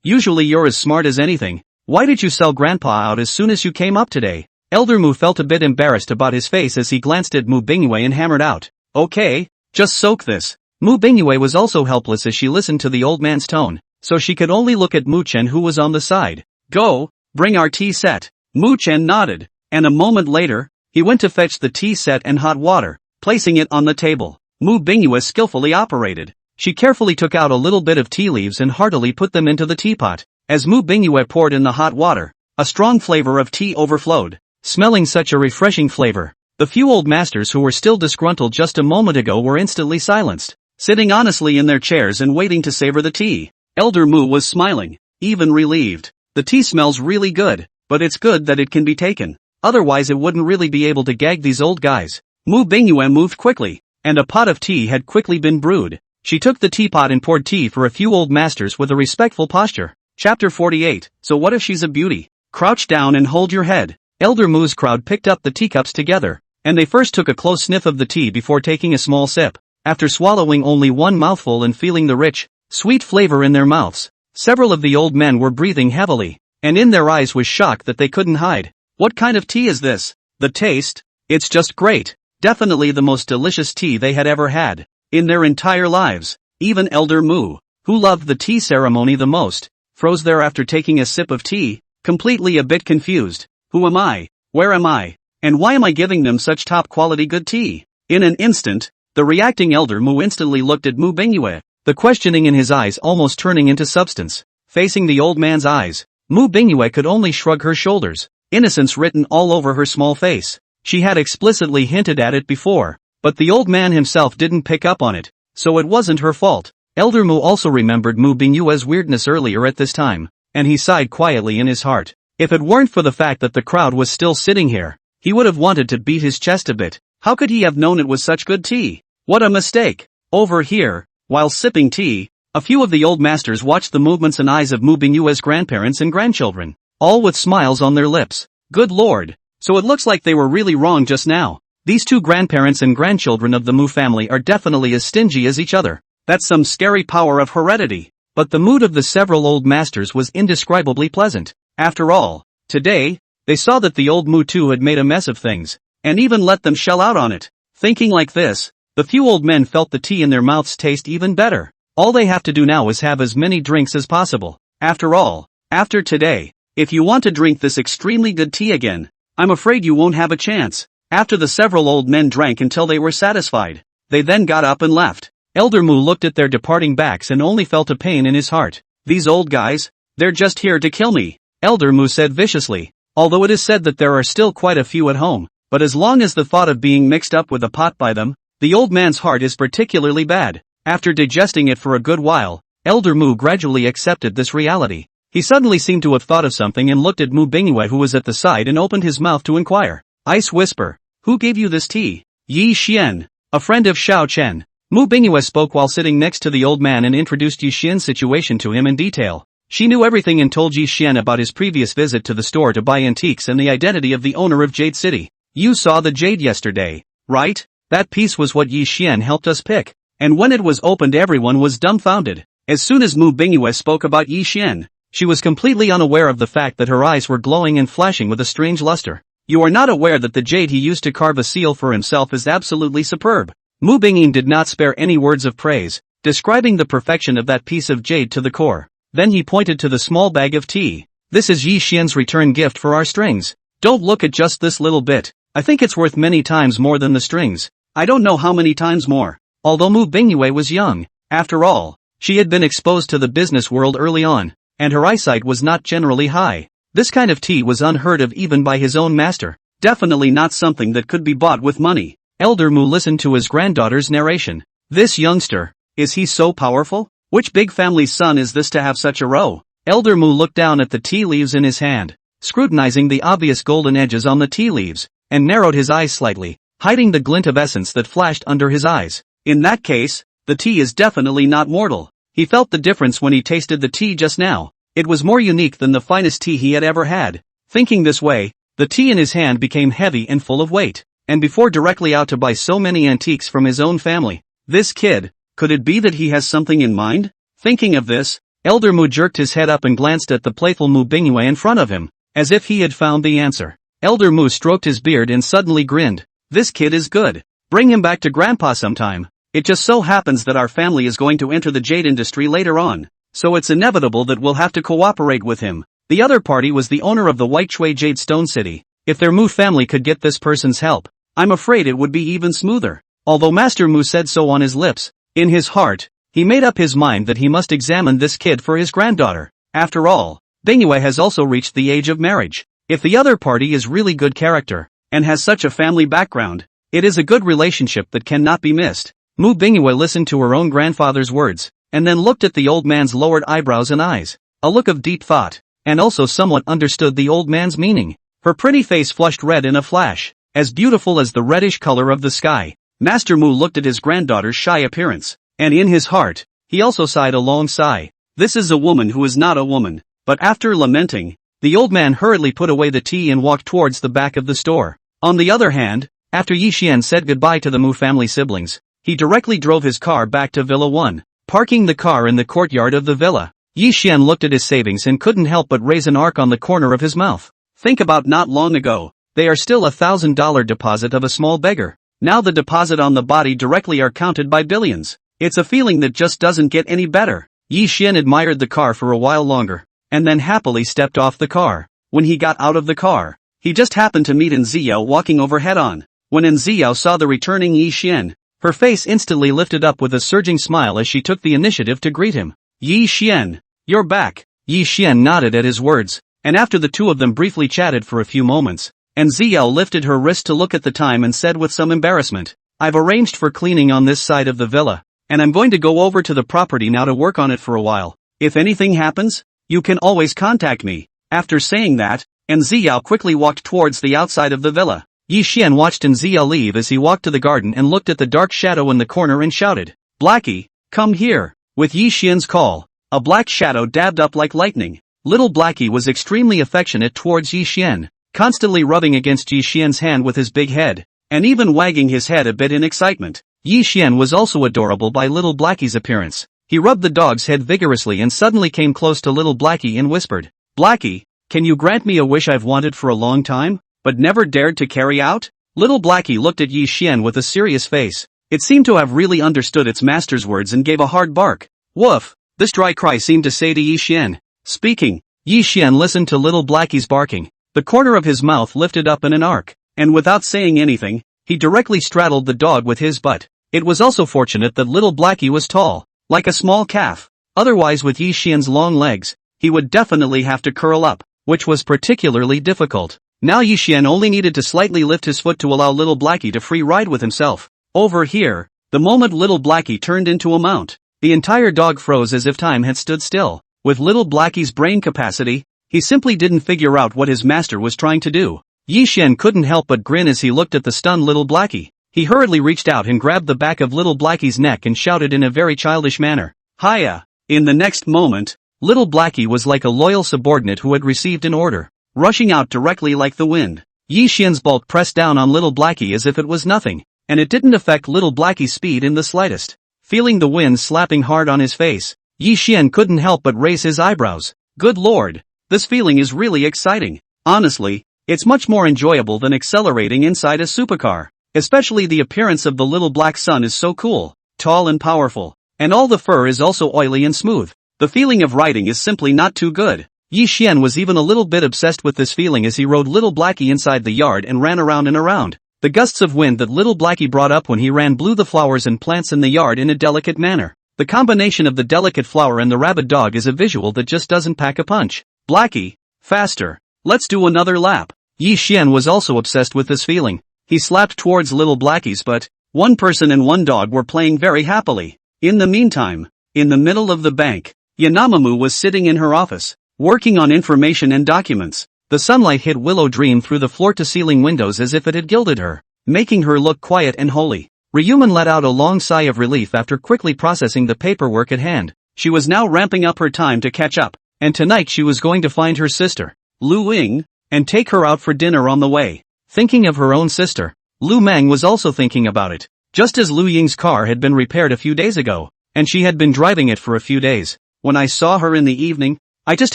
usually you're as smart as anything. Why did you sell grandpa out as soon as you came up today? Elder Mu felt a bit embarrassed about his face as he glanced at Mu Bingwei and hammered out. Okay, just soak this. Mu Bingwei was also helpless as she listened to the old man's tone, so she could only look at Mu Chen who was on the side. Go, bring our tea set. Mu Chen nodded, and a moment later, he went to fetch the tea set and hot water, placing it on the table. Mu Bingwei skillfully operated. She carefully took out a little bit of tea leaves and heartily put them into the teapot. As Mu Bingwei poured in the hot water, a strong flavor of tea overflowed. Smelling such a refreshing flavor, the few old masters who were still disgruntled just a moment ago were instantly silenced, sitting honestly in their chairs and waiting to savor the tea. Elder Mu was smiling, even relieved. The tea smells really good, but it's good that it can be taken. Otherwise it wouldn't really be able to gag these old guys. Mu Bingwei moved quickly, and a pot of tea had quickly been brewed. She took the teapot and poured tea for a few old masters with a respectful posture. Chapter 48, So what if she's a beauty? Crouch down and hold your head. Elder Mu's crowd picked up the teacups together, and they first took a close sniff of the tea before taking a small sip. After swallowing only one mouthful and feeling the rich, sweet flavor in their mouths, several of the old men were breathing heavily, and in their eyes was shock that they couldn't hide. What kind of tea is this? The taste? It's just great. Definitely the most delicious tea they had ever had in their entire lives. Even Elder Mu, who loved the tea ceremony the most, froze there after taking a sip of tea, completely a bit confused. Who am I? Where am I? And why am I giving them such top quality good tea? In an instant, the reacting Elder Mu instantly looked at Mu Bingwei, the questioning in his eyes almost turning into substance. Facing the old man's eyes, Mu Bingwei could only shrug her shoulders, innocence written all over her small face. She had explicitly hinted at it before, but the old man himself didn't pick up on it, so it wasn't her fault. Elder Mu also remembered Mu Bingwei's weirdness earlier at this time, and he sighed quietly in his heart. If it weren't for the fact that the crowd was still sitting here, he would have wanted to beat his chest a bit. How could he have known it was such good tea? What a mistake! Over here, while sipping tea, a few of the old masters watched the movements and eyes of Mu Bingwei's grandparents and grandchildren, all with smiles on their lips. Good lord! So it looks like they were really wrong just now. These two grandparents and grandchildren of the Mu family are definitely as stingy as each other. That's some scary power of heredity. But the mood of the several old masters was indescribably pleasant. After all, today, they saw that the old Mu too had made a mess of things, and even let them shell out on it. Thinking like this, The few old men felt the tea in their mouths taste even better. All they have to do now is have as many drinks as possible. After all, after today, if you want to drink this extremely good tea again, I'm afraid you won't have a chance. After the several old men drank until they were satisfied, they then got up and left. Elder Mu looked at their departing backs and only felt a pain in his heart. These old guys, they're just here to kill me, Elder Mu said viciously, although it is said that there are still quite a few at home, but as long as the thought of being mixed up with a pot by them, the old man's heart is particularly bad. After digesting it for a good while, Elder Mu gradually accepted this reality. He suddenly seemed to have thought of something and looked at Mu Bingyue who was at the side and opened his mouth to inquire. Ice whisper, who gave you this tea? Yi Xian, a friend of Xiao Chen. Mu Bingyue spoke while sitting next to the old man and introduced Yi Xian's situation to him in detail. She knew everything and told Yi Xian about his previous visit to the store to buy antiques and the identity of the owner of Jade City. You saw the jade yesterday, right? That piece was what Yi Xian helped us pick. And when it was opened everyone was dumbfounded. As soon as Mu Bingyue spoke about Yi Xian, she was completely unaware of the fact that her eyes were glowing and flashing with a strange luster. You are not aware that the jade he used to carve a seal for himself is absolutely superb. Mu Bingyue did not spare any words of praise, describing the perfection of that piece of jade to the core. Then he pointed to the small bag of tea. This is Yi Xian's return gift for our strings. Don't look at just this little bit. I think it's worth many times more than the strings. I don't know how many times more. Although Mu Bingyue was young, after all, she had been exposed to the business world early on, and her eyesight was not generally high. This kind of tea was unheard of even by his own master. Definitely not something that could be bought with money. Elder Mu listened to his granddaughter's narration. This youngster, is he so powerful? Which big family's son is this to have such a row? Elder Mu looked down at the tea leaves in his hand, scrutinizing the obvious golden edges on the tea leaves, and narrowed his eyes slightly, hiding the glint of essence that flashed under his eyes. In that case, the tea is definitely not mortal. He felt the difference when he tasted the tea just now. It was more unique than the finest tea he had ever had. Thinking this way, the tea in his hand became heavy and full of weight. And before directly out to buy so many antiques from his own family, this kid, could it be that he has something in mind? Thinking of this, Elder Mu jerked his head up and glanced at the playful Mu Bingyue in front of him, as if he had found the answer. Elder Mu stroked his beard and suddenly grinned. This kid is good. Bring him back to Grandpa sometime. It just so happens that our family is going to enter the jade industry later on, so it's inevitable that we'll have to cooperate with him. The other party was the owner of the White Shui Jade Stone City. If their Mu family could get this person's help, I'm afraid it would be even smoother. Although Master Mu said so on his lips, in his heart, he made up his mind that he must examine this kid for his granddaughter. After all, Bingyue has also reached the age of marriage. If the other party is really good character, and has such a family background, it is a good relationship that cannot be missed. Mu Bingyue listened to her own grandfather's words, and then looked at the old man's lowered eyebrows and eyes, a look of deep thought, and also somewhat understood the old man's meaning. Her pretty face flushed red in a flash, as beautiful as the reddish color of the sky. Master Mu looked at his granddaughter's shy appearance, and in his heart, he also sighed a long sigh. This is a woman who is not a woman. But after lamenting, the old man hurriedly put away the tea and walked towards the back of the store. On the other hand, after Yi Xian said goodbye to the Mu family siblings, he directly drove his car back to Villa 1, parking the car in the courtyard of the villa. Yi Xian looked at his savings and couldn't help but raise an arc on the corner of his mouth. Think about not long ago, they are still $1,000 deposit of a small beggar. Now the deposit on the body directly are counted by billions. It's a feeling that just doesn't get any better. Yi Xian admired the car for a while longer, and then happily stepped off the car. When he got out of the car, he just happened to meet An Ziyao walking over head-on. When An Ziyao saw the returning Yi Xian, her face instantly lifted up with a surging smile as she took the initiative to greet him. Yi Xian, you're back. Yi Xian nodded at his words, and after the two of them briefly chatted for a few moments, An Ziyao lifted her wrist to look at the time and said with some embarrassment, I've arranged for cleaning on this side of the villa, and I'm going to go over to the property now to work on it for a while. If anything happens, you can always contact me. After saying that, An Ziyao quickly walked towards the outside of the villa. Yi Xian watched An Ziyao leave as he walked to the garden and looked at the dark shadow in the corner and shouted, Blackie, come here. With Yi Xian's call, a black shadow dabbed up like lightning. Little Blackie was extremely affectionate towards Yi Xian, constantly rubbing against Yi Xian's hand with his big head, and even wagging his head a bit in excitement. Yi Xian was also adorable by little Blackie's appearance. He rubbed the dog's head vigorously and suddenly came close to little Blackie and whispered, Blackie, can you grant me a wish I've wanted for a long time, but never dared to carry out? Little Blackie looked at Yi Xian with a serious face. It seemed to have really understood its master's words and gave a hard bark. Woof! This dry cry seemed to say to Yi Xian. Speaking. Yi Xian listened to little Blackie's barking. The corner of his mouth lifted up in an arc, and without saying anything, he directly straddled the dog with his butt. It was also fortunate that little Blackie was tall, like a small calf. Otherwise, with Yi Xian's long legs, he would definitely have to curl up, which was particularly difficult. Now Yi Xian only needed to slightly lift his foot to allow little Blackie to free ride with himself. Over here, the moment little Blackie turned into a mount, the entire dog froze as if time had stood still. With little Blackie's brain capacity, he simply didn't figure out what his master was trying to do. Yi Xian couldn't help but grin as he looked at the stunned little Blackie. He hurriedly reached out and grabbed the back of little Blackie's neck and shouted in a very childish manner, "Hiya!" In the next moment, little Blackie was like a loyal subordinate who had received an order, rushing out directly like the wind. Yi Xian's bulk pressed down on little Blackie as if it was nothing, and it didn't affect little Blackie's speed in the slightest. Feeling the wind slapping hard on his face, Yi Xian couldn't help but raise his eyebrows. Good lord, this feeling is really exciting. Honestly, it's much more enjoyable than accelerating inside a supercar. Especially the appearance of the little black son is so cool, tall and powerful, and all the fur is also oily and smooth. The feeling of riding is simply not too good. Yi Xian was even a little bit obsessed with this feeling as he rode little Blackie inside the yard and ran around and around. The gusts of wind that little Blackie brought up when he ran blew the flowers and plants in the yard in a delicate manner. The combination of the delicate flower and the rabid dog is a visual that just doesn't pack a punch. Blackie, faster. Let's do another lap. Yi Xian was also obsessed with this feeling. He slapped towards little Blackie's butt. One person and one dog were playing very happily. In the meantime, in the middle of the bank, Yanamamu was sitting in her office, working on information and documents. The sunlight hit Willow Dream through the floor-to-ceiling windows as if it had gilded her, making her look quiet and holy. Resumen let out a long sigh of relief after quickly processing the paperwork at hand. She was now ramping up her time to catch up, and tonight she was going to find her sister, Lu Ying, and take her out for dinner on the way. Thinking of her own sister, Lu Meng was also thinking about it. Just as Lu Ying's car had been repaired a few days ago, and she had been driving it for a few days. When I saw her in the evening, I just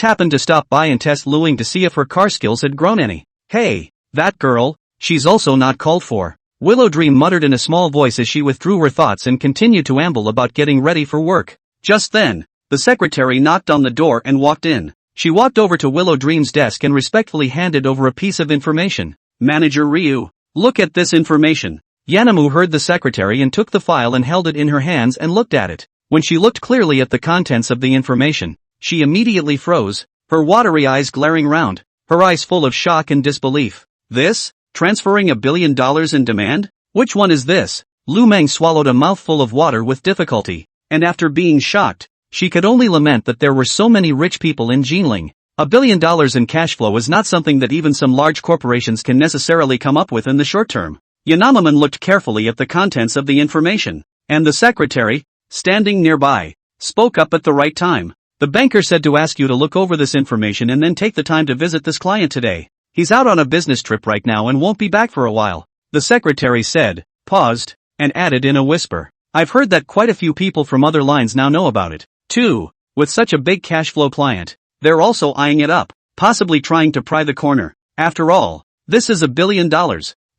happened to stop by and test Lu Ying to see if her car skills had grown any. Hey, that girl, she's also not called for. Willow Dream muttered in a small voice as she withdrew her thoughts and continued to amble about getting ready for work. Just then, the secretary knocked on the door and walked in. She walked over to Willow Dream's desk and respectfully handed over a piece of information. Manager Ryu, look at this information. Yanamu heard the secretary and took the file and held it in her hands and looked at it. When she looked clearly at the contents of the information, she immediately froze, her watery eyes glaring round, her eyes full of shock and disbelief. This? Transferring $1 billion in demand? Which one is this? Lu Meng swallowed a mouthful of water with difficulty, and after being shocked, she could only lament that there were so many rich people in Jinling. $1 billion in cash flow is not something that even some large corporations can necessarily come up with in the short term. Yanamaman looked carefully at the contents of the information, and the secretary, standing nearby, spoke up at the right time. The banker said to ask you to look over this information and then take the time to visit this client today. He's out on a business trip right now and won't be back for a while. The secretary said, paused, and added in a whisper. I've heard that quite a few people from other lines now know about it, too. With such a big cash flow client, they're also eyeing it up, possibly trying to pry the corner. After all, this is $1 billion.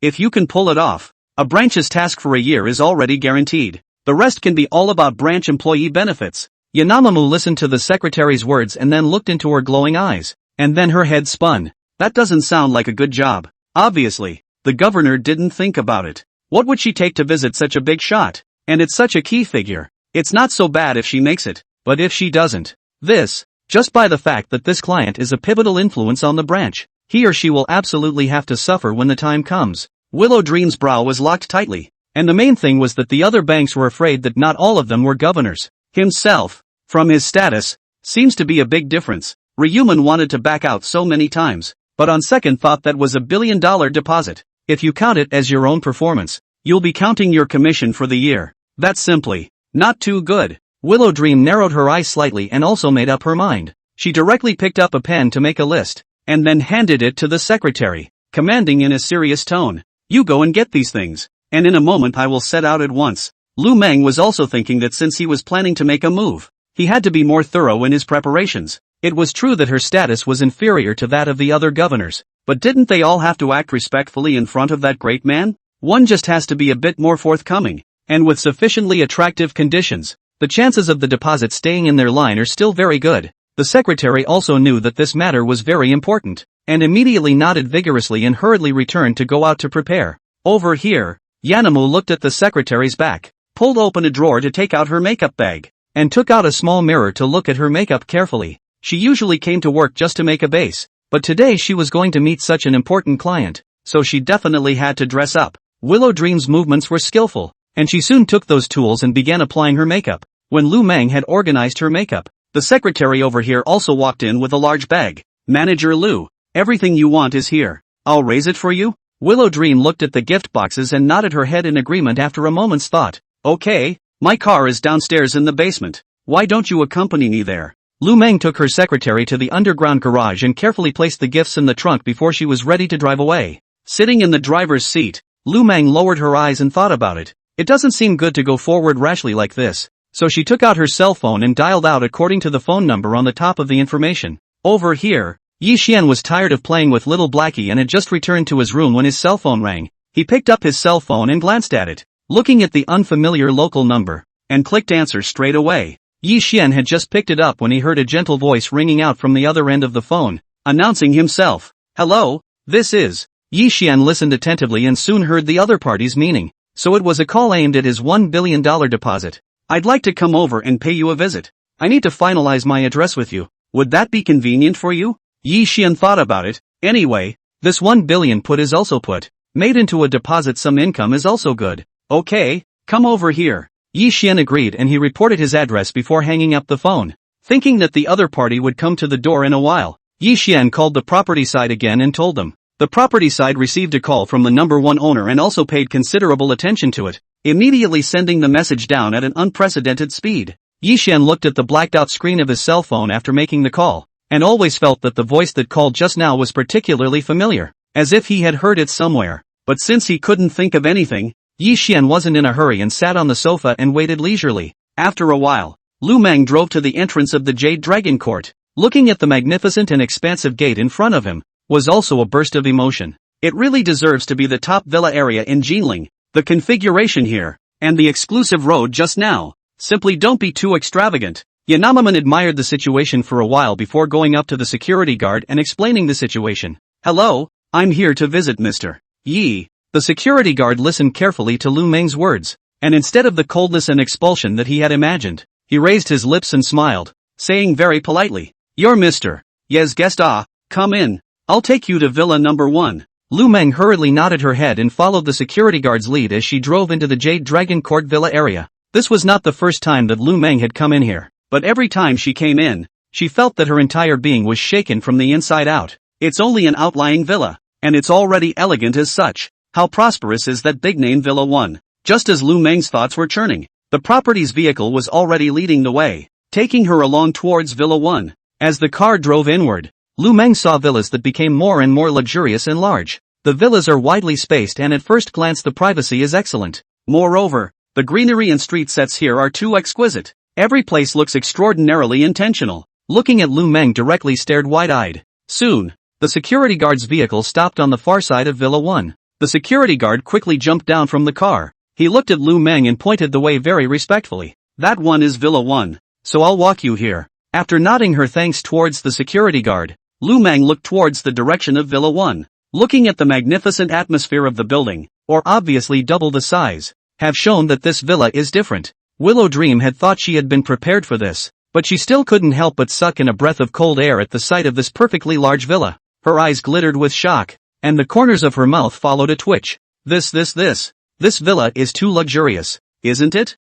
If you can pull it off, a branch's task for a year is already guaranteed. The rest can be all about branch employee benefits. Yanamamu listened to the secretary's words and then looked into her glowing eyes, and then her head spun. That doesn't sound like a good job. Obviously, the governor didn't think about it. What would she take to visit such a big shot? And it's such a key figure. It's not so bad if she makes it, but if she doesn't, just by the fact that this client is a pivotal influence on the branch, he or she will absolutely have to suffer when the time comes. Willow Dream's brow was locked tightly, and the main thing was that the other banks were afraid that not all of them were governors. Himself, from his status, seems to be a big difference. Resumen wanted to back out so many times, but on second thought that was $1 billion deposit. If you count it as your own performance, you'll be counting your commission for the year. That's simply not too good. Willow Dream narrowed her eyes slightly and also made up her mind. She directly picked up a pen to make a list, and then handed it to the secretary, commanding in a serious tone, you go and get these things, and in a moment I will set out at once. Lu Meng was also thinking that since he was planning to make a move, he had to be more thorough in his preparations. It was true that her status was inferior to that of the other governors, but didn't they all have to act respectfully in front of that great man? One just has to be a bit more forthcoming. and with sufficiently attractive conditions, the chances of the deposit staying in their line are still very good. The secretary also knew that this matter was very important, and immediately nodded vigorously and hurriedly returned to go out to prepare. Over here, Yanamu looked at the secretary's back, pulled open a drawer to take out her makeup bag, and took out a small mirror to look at her makeup carefully. She usually came to work just to make a base, but today she was going to meet such an important client, so she definitely had to dress up. Willow Dream's movements were skillful, and she soon took those tools and began applying her makeup. When Lu Meng had organized her makeup, the secretary over here also walked in with a large bag. Manager Lu, everything you want is here. I'll raise it for you? Willow Dream looked at the gift boxes and nodded her head in agreement after a moment's thought. Okay, my car is downstairs in the basement. Why don't you accompany me there? Lu Meng took her secretary to the underground garage and carefully placed the gifts in the trunk before she was ready to drive away. Sitting in the driver's seat, Lu Meng lowered her eyes and thought about it. It doesn't seem good to go forward rashly like this. So she took out her cell phone and dialed out according to the phone number on the top of the information. Over here, Yi Xian was tired of playing with little Blackie and had just returned to his room when his cell phone rang. He picked up his cell phone and glanced at it, looking at the unfamiliar local number, and clicked answer straight away. Yi Xian had just picked it up when he heard a gentle voice ringing out from the other end of the phone, announcing himself. Hello, this is. Yi Xian listened attentively and soon heard the other party's meaning. So it was a call aimed at his $1 billion deposit. I'd like to come over and pay you a visit. I need to finalize my address with you. Would that be convenient for you? Yi Xian thought about it. Anyway, this 1 billion put is also put. Made into a deposit some income is also good. Okay, come over here. Yi Xian agreed and he reported his address before hanging up the phone. Thinking that the other party would come to the door in a while, Yi Xian called the property side again and told them. The property side received a call from the number 1 owner and also paid considerable attention to it, immediately sending the message down at an unprecedented speed. Yi Xian looked at the blacked out screen of his cell phone after making the call, and always felt that the voice that called just now was particularly familiar, as if he had heard it somewhere. But since he couldn't think of anything, Yi Xian wasn't in a hurry and sat on the sofa and waited leisurely. After a while, Lu Meng drove to the entrance of the Jade Dragon Court. Looking at the magnificent and expansive gate in front of him was also a burst of emotion. It really deserves to be the top villa area in Jinling. The configuration here, and the exclusive road just now, simply don't be too extravagant. Yanamaman admired the situation for a while before going up to the security guard and explaining the situation. Hello, I'm here to visit Mr. Yi. The security guard listened carefully to Lu Meng's words, and instead of the coldness and expulsion that he had imagined, he raised his lips and smiled, saying very politely, You're Mr. Yes guest come in. I'll take you to villa number 1. Lu Meng hurriedly nodded her head and followed the security guard's lead as she drove into the Jade Dragon Court villa area. This was not the first time that Lu Meng had come in here, but every time she came in, she felt that her entire being was shaken from the inside out. It's only an outlying villa, and it's already elegant as such. How prosperous is that big name Villa 1? Just as Lu Meng's thoughts were churning, the property's vehicle was already leading the way, taking her along towards Villa 1. As the car drove inward, Lu Meng saw villas that became more and more luxurious and large. The villas are widely spaced and at first glance the privacy is excellent. Moreover, the greenery and street sets here are too exquisite. Every place looks extraordinarily intentional. Looking at Lu Meng directly stared wide-eyed. Soon, the security guard's vehicle stopped on the far side of Villa 1. The security guard quickly jumped down from the car. He looked at Lu Meng and pointed the way very respectfully. That one is Villa 1, so I'll walk you here. After nodding her thanks towards the security guard, Lu Meng looked towards the direction of Villa 1. Looking at the magnificent atmosphere of the building, or obviously double the size, have shown that this villa is different. Willow Dream had thought she had been prepared for this, but she still couldn't help but suck in a breath of cold air at the sight of this perfectly large villa. Her eyes glittered with shock, and the corners of her mouth followed a twitch. This villa is too luxurious, isn't it?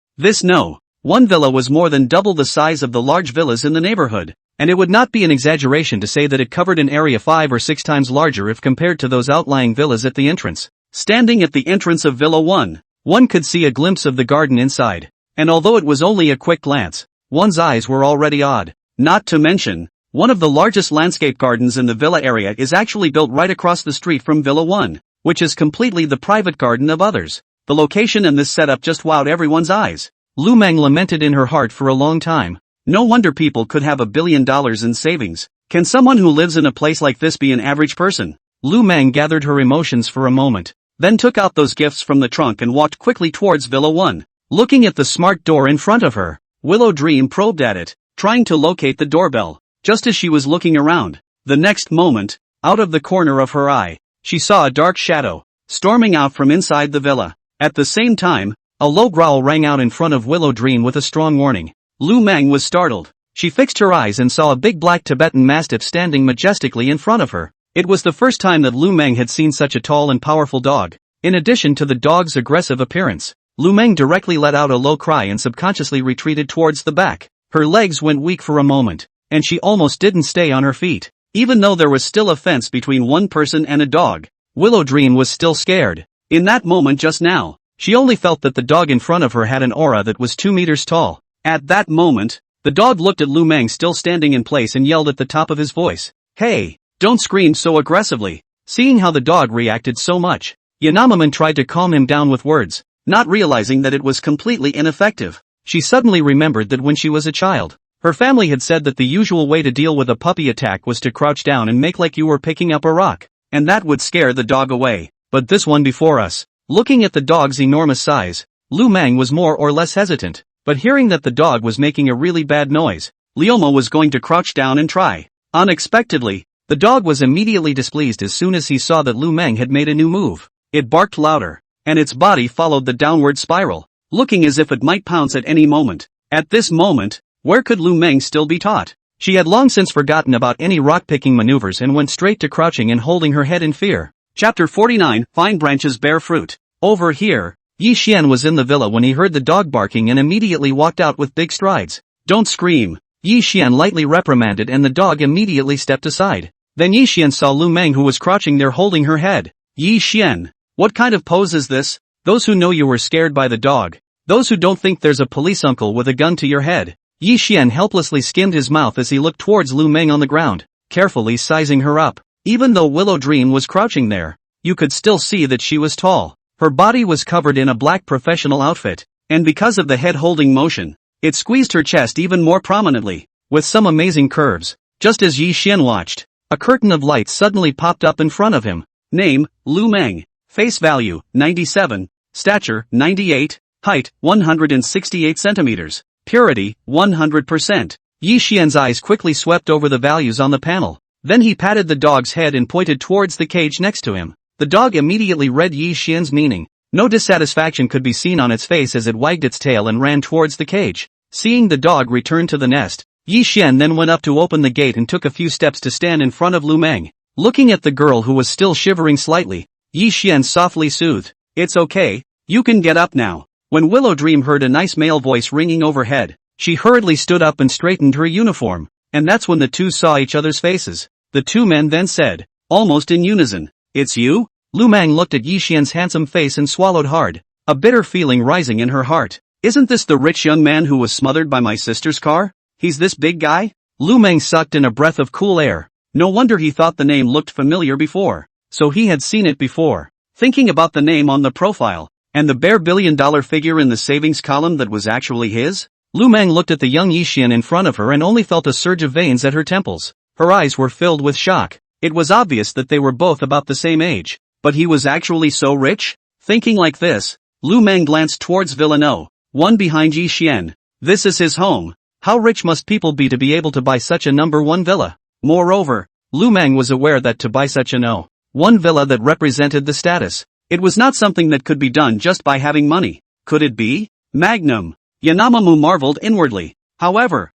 No. One villa was more than double the size of the large villas in the neighborhood, and it would not be an exaggeration to say that it covered an area 5 or 6 times larger if compared to those outlying villas at the entrance. Standing at the entrance of Villa 1, one could see a glimpse of the garden inside, and although it was only a quick glance, one's eyes were already awed. Not to mention, one of the largest landscape gardens in the villa area is actually built right across the street from Villa 1, which is completely the private garden of others. The location and this setup just wowed everyone's eyes. Lu Meng lamented in her heart for a long time. No wonder people could have $1 billion in savings. Can someone who lives in a place like this be an average person? Lu Meng gathered her emotions for a moment, then took out those gifts from the trunk and walked quickly towards Villa 1. Looking at the smart door in front of her, Willow Dream probed at it, trying to locate the doorbell. Just as she was looking around, the next moment, out of the corner of her eye, she saw a dark shadow, storming out from inside the villa. At the same time, a low growl rang out in front of Willow Dream with a strong warning. Lu Meng was startled. She fixed her eyes and saw a big black Tibetan Mastiff standing majestically in front of her. It was the first time that Lu Meng had seen such a tall and powerful dog. In addition to the dog's aggressive appearance, Lu Meng directly let out a low cry and subconsciously retreated towards the back. Her legs went weak for a moment, and she almost didn't stay on her feet. Even though there was still a fence between one person and a dog, Willow Dream was still scared. In that moment just now, she only felt that the dog in front of her had an aura that was 2 meters tall. At that moment, the dog looked at Lu Meng still standing in place and yelled at the top of his voice, "Hey, don't scream so aggressively." Seeing how the dog reacted so much, Yanamaman tried to calm him down with words, not realizing that it was completely ineffective. She suddenly remembered that when she was a child, her family had said that the usual way to deal with a puppy attack was to crouch down and make like you were picking up a rock, and that would scare the dog away. But this one before us, looking at the dog's enormous size, Lu Meng was more or less hesitant, but hearing that the dog was making a really bad noise, Lioma was going to crouch down and try. Unexpectedly, the dog was immediately displeased as soon as he saw that Lu Meng had made a new move. It barked louder, and its body followed the downward spiral, looking as if it might pounce at any moment. At this moment, where could Lu Meng still be taught? She had long since forgotten about any rock-picking maneuvers and went straight to crouching and holding her head in fear. Chapter 49, Fine Branches Bear Fruit. Over here, Yi Xian was in the villa when he heard the dog barking and immediately walked out with big strides. "Don't scream," Yi Xian lightly reprimanded, and the dog immediately stepped aside. Then Yi Xian saw Lu Meng, who was crouching there holding her head. "Yi Xian, what kind of pose is this?" Those who know you were scared by the dog. Those who don't think there's a police uncle with a gun to your head. Yi Xian helplessly skimmed his mouth as he looked towards Lu Meng on the ground, carefully sizing her up. Even though Willow Dream was crouching there, you could still see that she was tall. Her body was covered in a black professional outfit, and because of the head-holding motion, it squeezed her chest even more prominently, with some amazing curves. Just as Yi Xian watched, a curtain of light suddenly popped up in front of him. Name, Lu Meng. Face value, 97. Stature, 98. Height, 168 centimeters. Purity, 100%. Yi Xian's eyes quickly swept over the values on the panel. Then he patted the dog's head and pointed towards the cage next to him. The dog immediately read Yi Xian's meaning. No dissatisfaction could be seen on its face as it wagged its tail and ran towards the cage. Seeing the dog return to the nest, Yi Xian then went up to open the gate and took a few steps to stand in front of Lu Meng. Looking at the girl who was still shivering slightly, Yi Xian softly soothed, "It's okay, you can get up now." When Willow Dream heard a nice male voice ringing overhead, she hurriedly stood up and straightened her uniform, and that's when the two saw each other's faces. The two men then said, almost in unison, "It's you?" Lu Meng looked at Yi Xian's handsome face and swallowed hard, a bitter feeling rising in her heart. "Isn't this the rich young man who was smothered by my sister's car? He's this big guy?" Lu Meng sucked in a breath of cool air. No wonder he thought the name looked familiar before. So he had seen it before. Thinking about the name on the profile, and the bare $1 billion figure in the savings column that was actually his, Lu Meng looked at the young Yi Xian in front of her and only felt a surge of veins at her temples. Her eyes were filled with shock. It was obvious that they were both about the same age. But he was actually so rich? Thinking like this, Lu Meng glanced towards Villa No. 1 behind Yi Xian. This is his home. How rich must people be to be able to buy such a number 1 villa? Moreover, Lu Meng was aware that to buy such a No. 1 villa that represented the status, it was not something that could be done just by having money. Could it be? Magnum. Yanamamu marveled inwardly. However,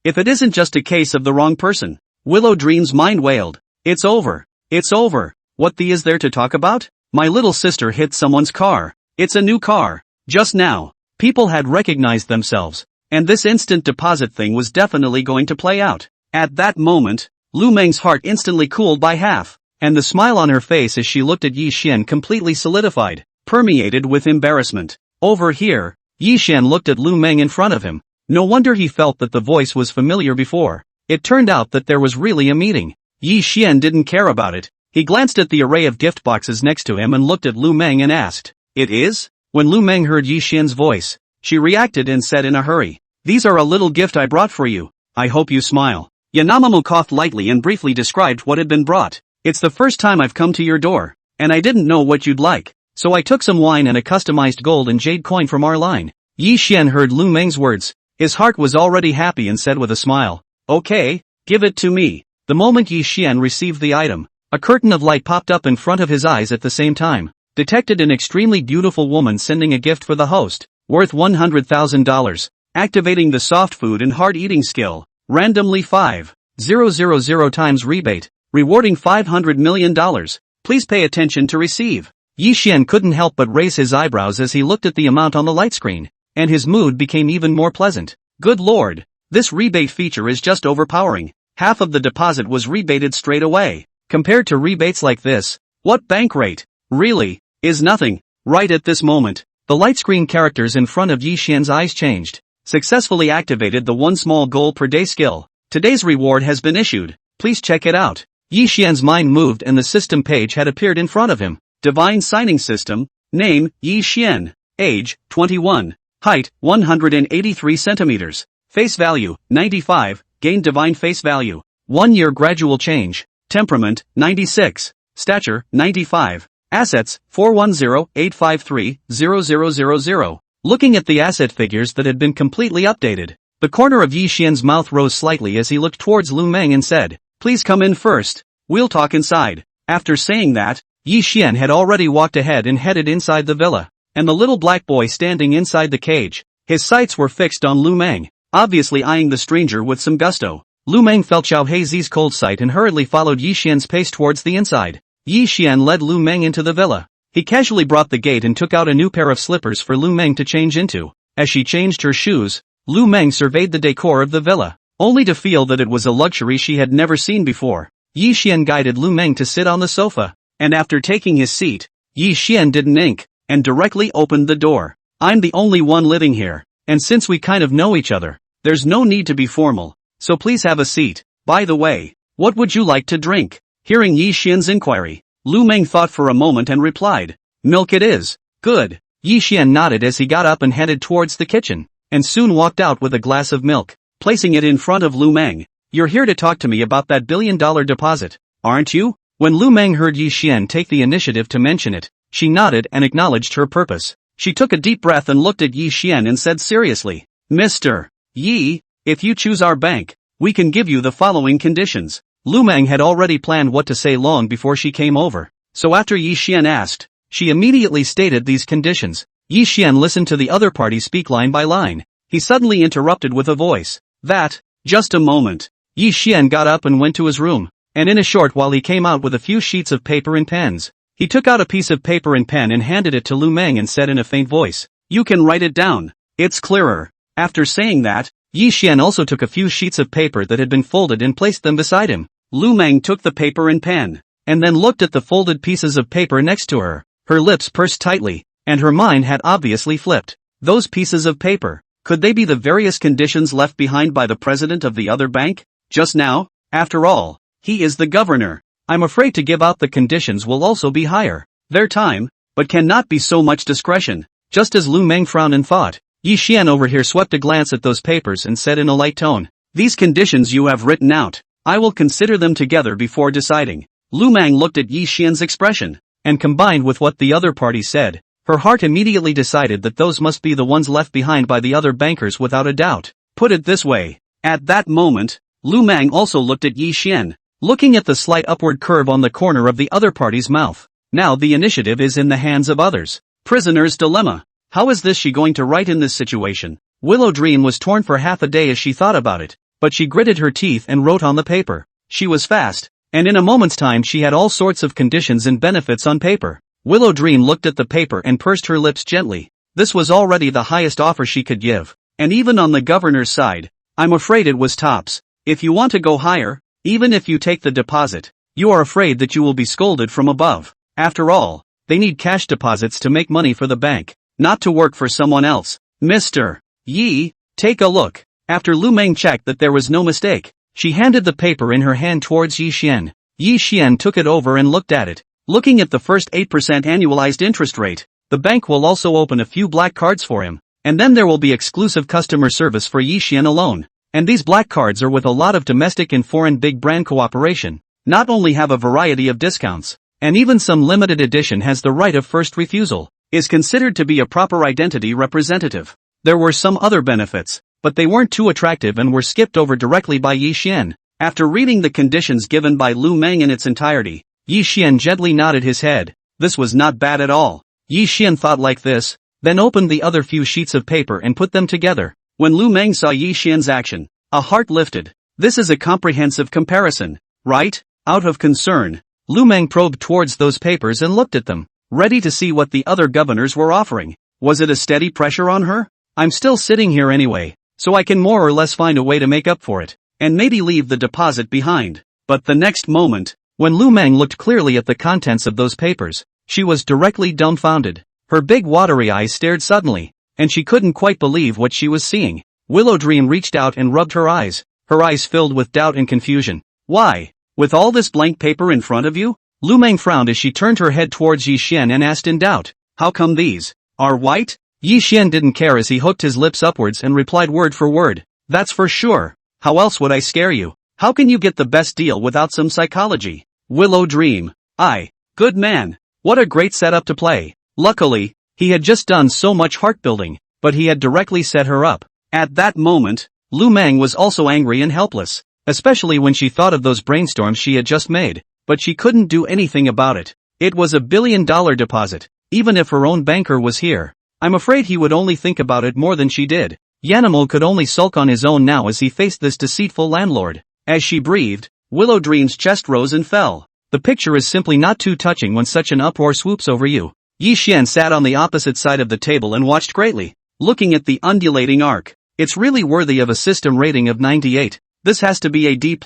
if it isn't just a case of the wrong person. Willow Dream's mind wailed. It's over. It's over. What is there to talk about? My little sister hit someone's car. It's a new car. Just now, people had recognized themselves, and this instant deposit thing was definitely going to play out. At that moment, Lu Meng's heart instantly cooled by half, and the smile on her face as she looked at Yi Xian completely solidified, permeated with embarrassment. Over here, Yi Xian looked at Lu Meng in front of him. No wonder he felt that the voice was familiar before. It turned out that there was really a meeting. Yi Xian didn't care about it. He glanced at the array of gift boxes next to him and looked at Lu Meng and asked, "It is?" When Lu Meng heard Yi Xian's voice, she reacted and said in a hurry, "These are a little gift I brought for you. I hope you smile." Yanamamu coughed lightly and briefly described what had been brought. "It's the first time I've come to your door, and I didn't know what you'd like. so I took some wine and a customized gold and jade coin from our line. Yi Xian heard Lu Meng's words. His heart was already happy and said with a smile, "Okay, give it to me." The moment Yi Xian received the item, a curtain of light popped up in front of his eyes at the same time. Detected an extremely beautiful woman sending a gift for the host, worth $100,000. Activating the soft food and hard eating skill. Randomly 5,000 times rebate. Rewarding $500 million. Please pay attention to receive. Yi Xian couldn't help but raise his eyebrows as he looked at the amount on the light screen, and his mood became even more pleasant. Good lord, this rebate feature is just overpowering. Half of the deposit was rebated straight away. Compared to rebates like this, what bank rate, really, is nothing. Right at this moment, the light screen characters in front of Yi Xian's eyes changed. Successfully activated the one small goal per day skill. Today's reward has been issued. Please check it out. Yi Xian's mind moved and the system page had appeared in front of him. Divine signing system. Name, Yi Xian. Age, 21. Height, 183 centimeters. Face value, 95. Gain divine face value. 1 year gradual change. Temperament, 96. Stature, 95. Assets, 410-853-0000. Looking at the asset figures that had been completely updated, the corner of Yi Xian's mouth rose slightly as he looked towards Lu Meng and said, "Please come in first. We'll talk inside." After saying that, Yi Xian had already walked ahead and headed inside the villa, and the little black boy standing inside the cage, his sights were fixed on Lu Meng, obviously eyeing the stranger with some gusto. Lu Meng felt Xiao Heizi's cold sight and hurriedly followed Yi Xian's pace towards the inside. Yi Xian led Lu Meng into the villa. He casually brought the gate and took out a new pair of slippers for Lu Meng to change into. As she changed her shoes, Lu Meng surveyed the decor of the villa, only to feel that it was a luxury she had never seen before. Yi Xian guided Lu Meng to sit on the sofa, and after taking his seat, Yi Xian didn't ink, and directly opened the door. "I'm the only one living here, and since we kind of know each other, there's no need to be formal, so please have a seat. By the way, what would you like to drink?" Hearing Yi Xian's inquiry, Lu Meng thought for a moment and replied, "Milk it is." "Good." Yi Xian nodded as he got up and headed towards the kitchen, and soon walked out with a glass of milk, placing it in front of Lu Meng. "You're here to talk to me about that $1 billion deposit, aren't you?" When Lu Meng heard Yi Xian take the initiative to mention it, she nodded and acknowledged her purpose. She took a deep breath and looked at Yi Xian and said seriously, "Mr. Yi, if you choose our bank, we can give you the following conditions." Lu Meng had already planned what to say long before she came over, so after Yi Xian asked, she immediately stated these conditions. Yi Xian listened to the other party speak line by line. He suddenly interrupted with a voice. Just a moment. Yi Xian got up and went to his room, and in a short while he came out with a few sheets of paper and pens. He took out a piece of paper and pen and handed it to Lu Meng and said in a faint voice, "You can write it down. It's clearer." After saying that, Yi Xian also took a few sheets of paper that had been folded and placed them beside him. Lu Meng took the paper and pen, and then looked at the folded pieces of paper next to her. Her lips pursed tightly, and her mind had obviously flipped. Those pieces of paper, could they be the various conditions left behind by the president of the other bank? Just now? After all, he is the governor. I'm afraid to give out the conditions will also be higher. Their time, but cannot be so much discretion. Just as Lu Meng frowned and thought, Yi Xian over here swept a glance at those papers and said in a light tone, "These conditions you have written out, I will consider them together before deciding." Lu Meng looked at Yi Xian's expression, and combined with what the other party said, her heart immediately decided that those must be the ones left behind by the other bankers without a doubt. Put it this way, at that moment, Lu Meng also looked at Yi Xian, looking at the slight upward curve on the corner of the other party's mouth. Now the initiative is in the hands of others. Prisoner's dilemma. How is this she going to write in this situation? Willow Dream was torn for half a day as she thought about it, but she gritted her teeth and wrote on the paper. She was fast, and in a moment's time she had all sorts of conditions and benefits on paper. Willow Dream looked at the paper and pursed her lips gently. This was already the highest offer she could give, and even on the governor's side, I'm afraid it was tops. If you want to go higher, even if you take the deposit, you are afraid that you will be scolded from above. After all, they need cash deposits to make money for the bank, not to work for someone else. Mr. Yi, take a look. After Lu Meng checked that there was no mistake, she handed the paper in her hand towards Yi Xian. Yi Xian took it over and looked at it. Looking at the first 8% annualized interest rate, the bank will also open a few black cards for him, and then there will be exclusive customer service for Yi Xian alone. And these black cards are with a lot of domestic and foreign big brand cooperation, not only have a variety of discounts, and even some limited edition has the right of first refusal, is considered to be a proper identity representative. There were some other benefits, but they weren't too attractive and were skipped over directly by Yi Xian. After reading the conditions given by Lu Meng in its entirety, Yi Xian gently nodded his head. This was not bad at all. Yi Xian thought like this, then opened the other few sheets of paper and put them together. When Lu Meng saw Yi Xian's action, a heart lifted. This is a comprehensive comparison, right? Out of concern, Lu Meng probed towards those papers and looked at them, ready to see what the other governors were offering. Was it a steady pressure on her? I'm still sitting here anyway, so I can more or less find a way to make up for it, and maybe leave the deposit behind. But the next moment, when Lu Meng looked clearly at the contents of those papers, she was directly dumbfounded. Her big watery eyes stared suddenly, and she couldn't quite believe what she was seeing. Willow Dream reached out and rubbed her eyes filled with doubt and confusion. Why? With all this blank paper in front of you? Lu Meng frowned as she turned her head towards Yi Xian and asked in doubt, how come these are white? Yi Xian didn't care as he hooked his lips upwards and replied word for word, that's for sure. How else would I scare you? How can you get the best deal without some psychology? Willow Dream. Good man. What a great setup to play. Luckily, he had just done so much heart building, but he had directly set her up. At that moment, Lu Meng was also angry and helpless, especially when she thought of those brainstorms she had just made, but she couldn't do anything about it. It was $1 billion deposit, even if her own banker was here. I'm afraid he would only think about it more than she did. Yanimo could only sulk on his own now as he faced this deceitful landlord. As she breathed, Willow Dream's chest rose and fell. The picture is simply not too touching when such an uproar swoops over you. Yi Xian sat on the opposite side of the table and watched greatly, looking at the undulating arc. It's really worthy of a system rating of 98. This has to be a D+,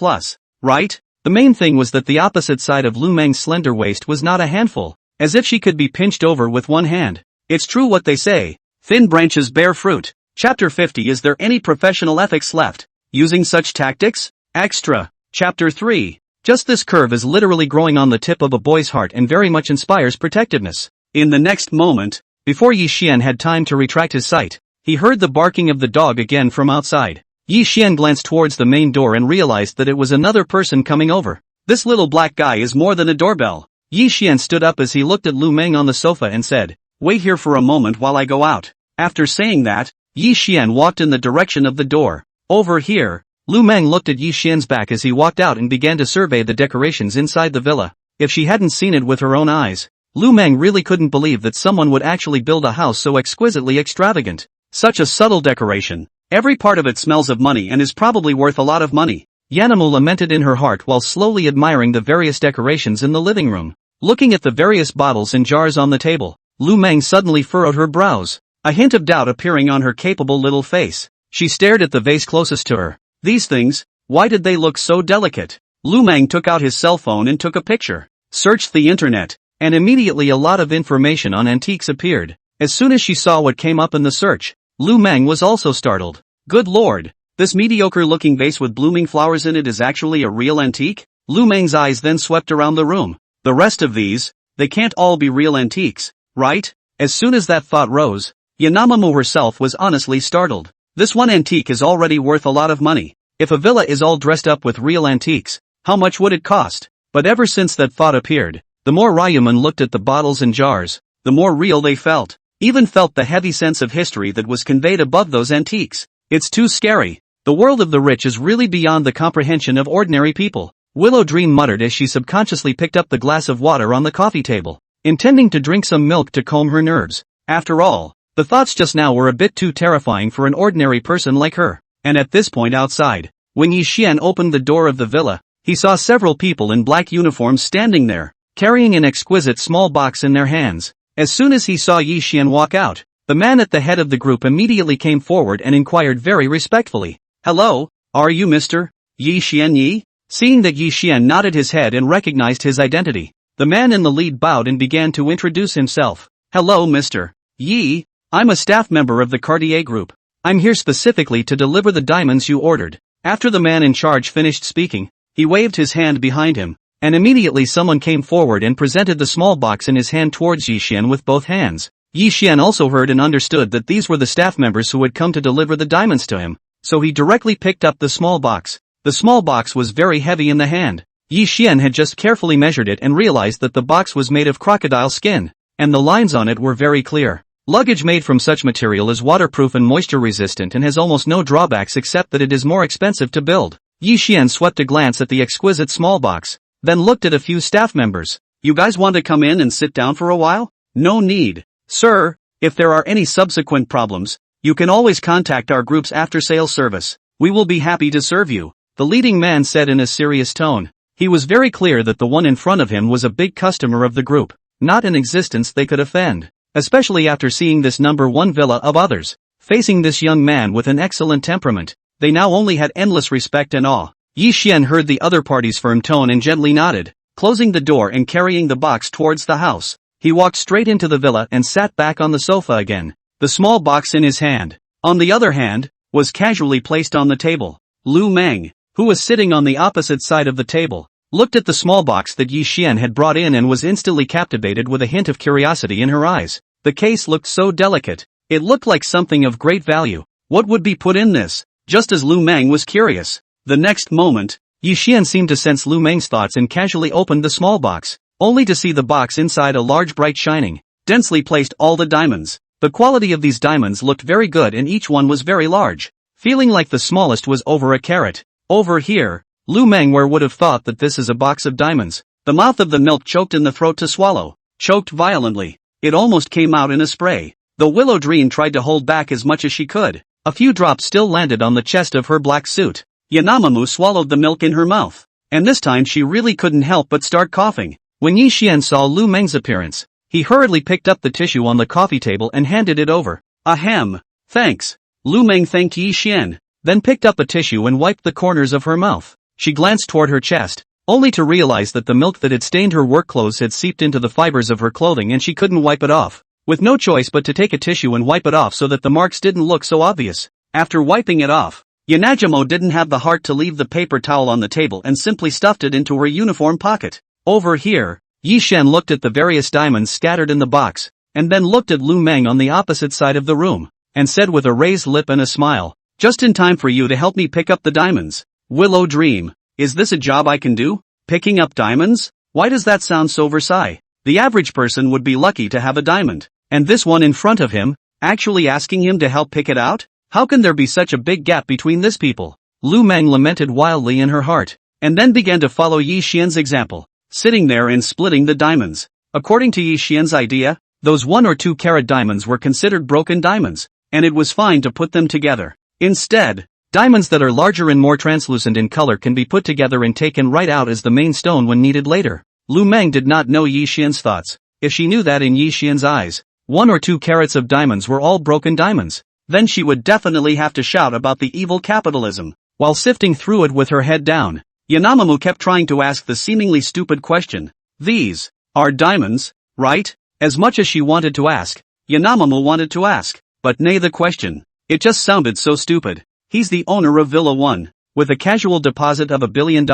right? The main thing was that the opposite side of Lu Meng's slender waist was not a handful, as if she could be pinched over with one hand. It's true what they say, thin branches bear fruit. Chapter 50. Is there any professional ethics left? Using such tactics? Extra. Chapter 3. Just this curve is literally growing on the tip of a boy's heart and very much inspires protectiveness. In the next moment, before Yi Xian had time to retract his sight, he heard the barking of the dog again from outside. Yi Xian glanced towards the main door and realized that it was another person coming over. This little black guy is more than a doorbell. Yi Xian stood up as he looked at Lu Meng on the sofa and said, wait here for a moment while I go out. After saying that, Yi Xian walked in the direction of the door. Over here, Lu Meng looked at Yi Xian's back as he walked out and began to survey the decorations inside the villa. If she hadn't seen it with her own eyes, Lu Meng really couldn't believe that someone would actually build a house so exquisitely extravagant. Such a subtle decoration. Every part of it smells of money and is probably worth a lot of money. Yanimo lamented in her heart while slowly admiring the various decorations in the living room. Looking at the various bottles and jars on the table, Lu Meng suddenly furrowed her brows, a hint of doubt appearing on her capable little face. She stared at the vase closest to her. These things, why did they look so delicate? Lu Meng took out his cell phone and took a picture. Searched the internet, and immediately a lot of information on antiques appeared. As soon as she saw what came up in the search, Lu Meng was also startled. Good lord, this mediocre-looking vase with blooming flowers in it is actually a real antique? Lu Meng's eyes then swept around the room. The rest of these, they can't all be real antiques, right? As soon as that thought rose, Yanamo herself was honestly startled. This one antique is already worth a lot of money. If a villa is all dressed up with real antiques, how much would it cost? But ever since that thought appeared, the more Ryuman looked at the bottles and jars, the more real they felt. Even felt the heavy sense of history that was conveyed above those antiques. It's too scary. The world of the rich is really beyond the comprehension of ordinary people. Willow Dream muttered as she subconsciously picked up the glass of water on the coffee table, intending to drink some milk to calm her nerves. After all, the thoughts just now were a bit too terrifying for an ordinary person like her. And at this point outside, when Yi Xian opened the door of the villa, he saw several people in black uniforms standing there, carrying an exquisite small box in their hands. As soon as he saw Yi Xian walk out, the man at the head of the group immediately came forward and inquired very respectfully, hello, are you Mr. Yi Xian Yi? Seeing that Yi Xian nodded his head and recognized his identity, the man in the lead bowed and began to introduce himself. Hello Mr. Yi, I'm a staff member of the Cartier Group. I'm here specifically to deliver the diamonds you ordered. After the man in charge finished speaking, he waved his hand behind him, and immediately someone came forward and presented the small box in his hand towards Yi Xian with both hands. Yi Xian also heard and understood that these were the staff members who had come to deliver the diamonds to him, so he directly picked up the small box. The small box was very heavy in the hand. Yi Xian had just carefully measured it and realized that the box was made of crocodile skin, and the lines on it were very clear. Luggage made from such material is waterproof and moisture resistant and has almost no drawbacks except that it is more expensive to build. Yi Xian swept a glance at the exquisite small box, then looked at a few staff members. You guys want to come in and sit down for a while? No need. Sir, if there are any subsequent problems, you can always contact our group's after-sales service. We will be happy to serve you, the leading man said in a serious tone. He was very clear that the one in front of him was a big customer of the group, not an existence they could offend, especially after seeing this number one villa of others. Facing this young man with an excellent temperament, they now only had endless respect and awe. Yi Xian heard the other party's firm tone and gently nodded, closing the door and carrying the box towards the house. He walked straight into the villa and sat back on the sofa again, the small box in his hand. On the other hand, was casually placed on the table. Lu Meng, who was sitting on the opposite side of the table, looked at the small box that Yi Xian had brought in and was instantly captivated with a hint of curiosity in her eyes. The case looked so delicate. It looked like something of great value. What would be put in this? Just as Lu Meng was curious. The next moment, Yi Xian seemed to sense Lu Meng's thoughts and casually opened the small box, only to see the box inside a large bright shining, densely placed all the diamonds. The quality of these diamonds looked very good and each one was very large, feeling like the smallest was over a carat. Over here, Lu Meng would have thought that this is a box of diamonds. The mouth of the milk choked in the throat to swallow, choked violently. It almost came out in a spray. The Willow Dream tried to hold back as much as she could. A few drops still landed on the chest of her black suit. Yanamamu swallowed the milk in her mouth, and this time she really couldn't help but start coughing. When Yi Xian saw Lu Meng's appearance, he hurriedly picked up the tissue on the coffee table and handed it over. Ahem, thanks. Lu Meng thanked Yi Xian, then picked up a tissue and wiped the corners of her mouth. She glanced toward her chest, only to realize that the milk that had stained her work clothes had seeped into the fibers of her clothing and she couldn't wipe it off. With no choice but to take a tissue and wipe it off so that the marks didn't look so obvious. After wiping it off, Yanajimo didn't have the heart to leave the paper towel on the table and simply stuffed it into her uniform pocket. Over here, Yi Xian looked at the various diamonds scattered in the box, and then looked at Lu Meng on the opposite side of the room, and said with a raised lip and a smile, just in time for you to help me pick up the diamonds. Willow Dream, is this a job I can do? Picking up diamonds? Why does that sound so Versailles? The average person would be lucky to have a diamond, and this one in front of him, actually asking him to help pick it out? How can there be such a big gap between this people? Lu Meng lamented wildly in her heart, and then began to follow Yi Xian's example, sitting there and splitting the diamonds. According to Yi Xian's idea, those 1 or 2 carat diamonds were considered broken diamonds, and it was fine to put them together. Instead, diamonds that are larger and more translucent in color can be put together and taken right out as the main stone when needed later. Lu Meng did not know Yi Xian's thoughts. If she knew that in Yi Xian's eyes, 1 or 2 carats of diamonds were all broken diamonds, then she would definitely have to shout about the evil capitalism. While sifting through it with her head down, Yanamamu kept trying to ask the seemingly stupid question. These are diamonds, right? As much as she wanted to ask, Yanamamu wanted to ask, but nay the question. It just sounded so stupid. He's the owner of Villa 1, with a casual deposit of $1 billion.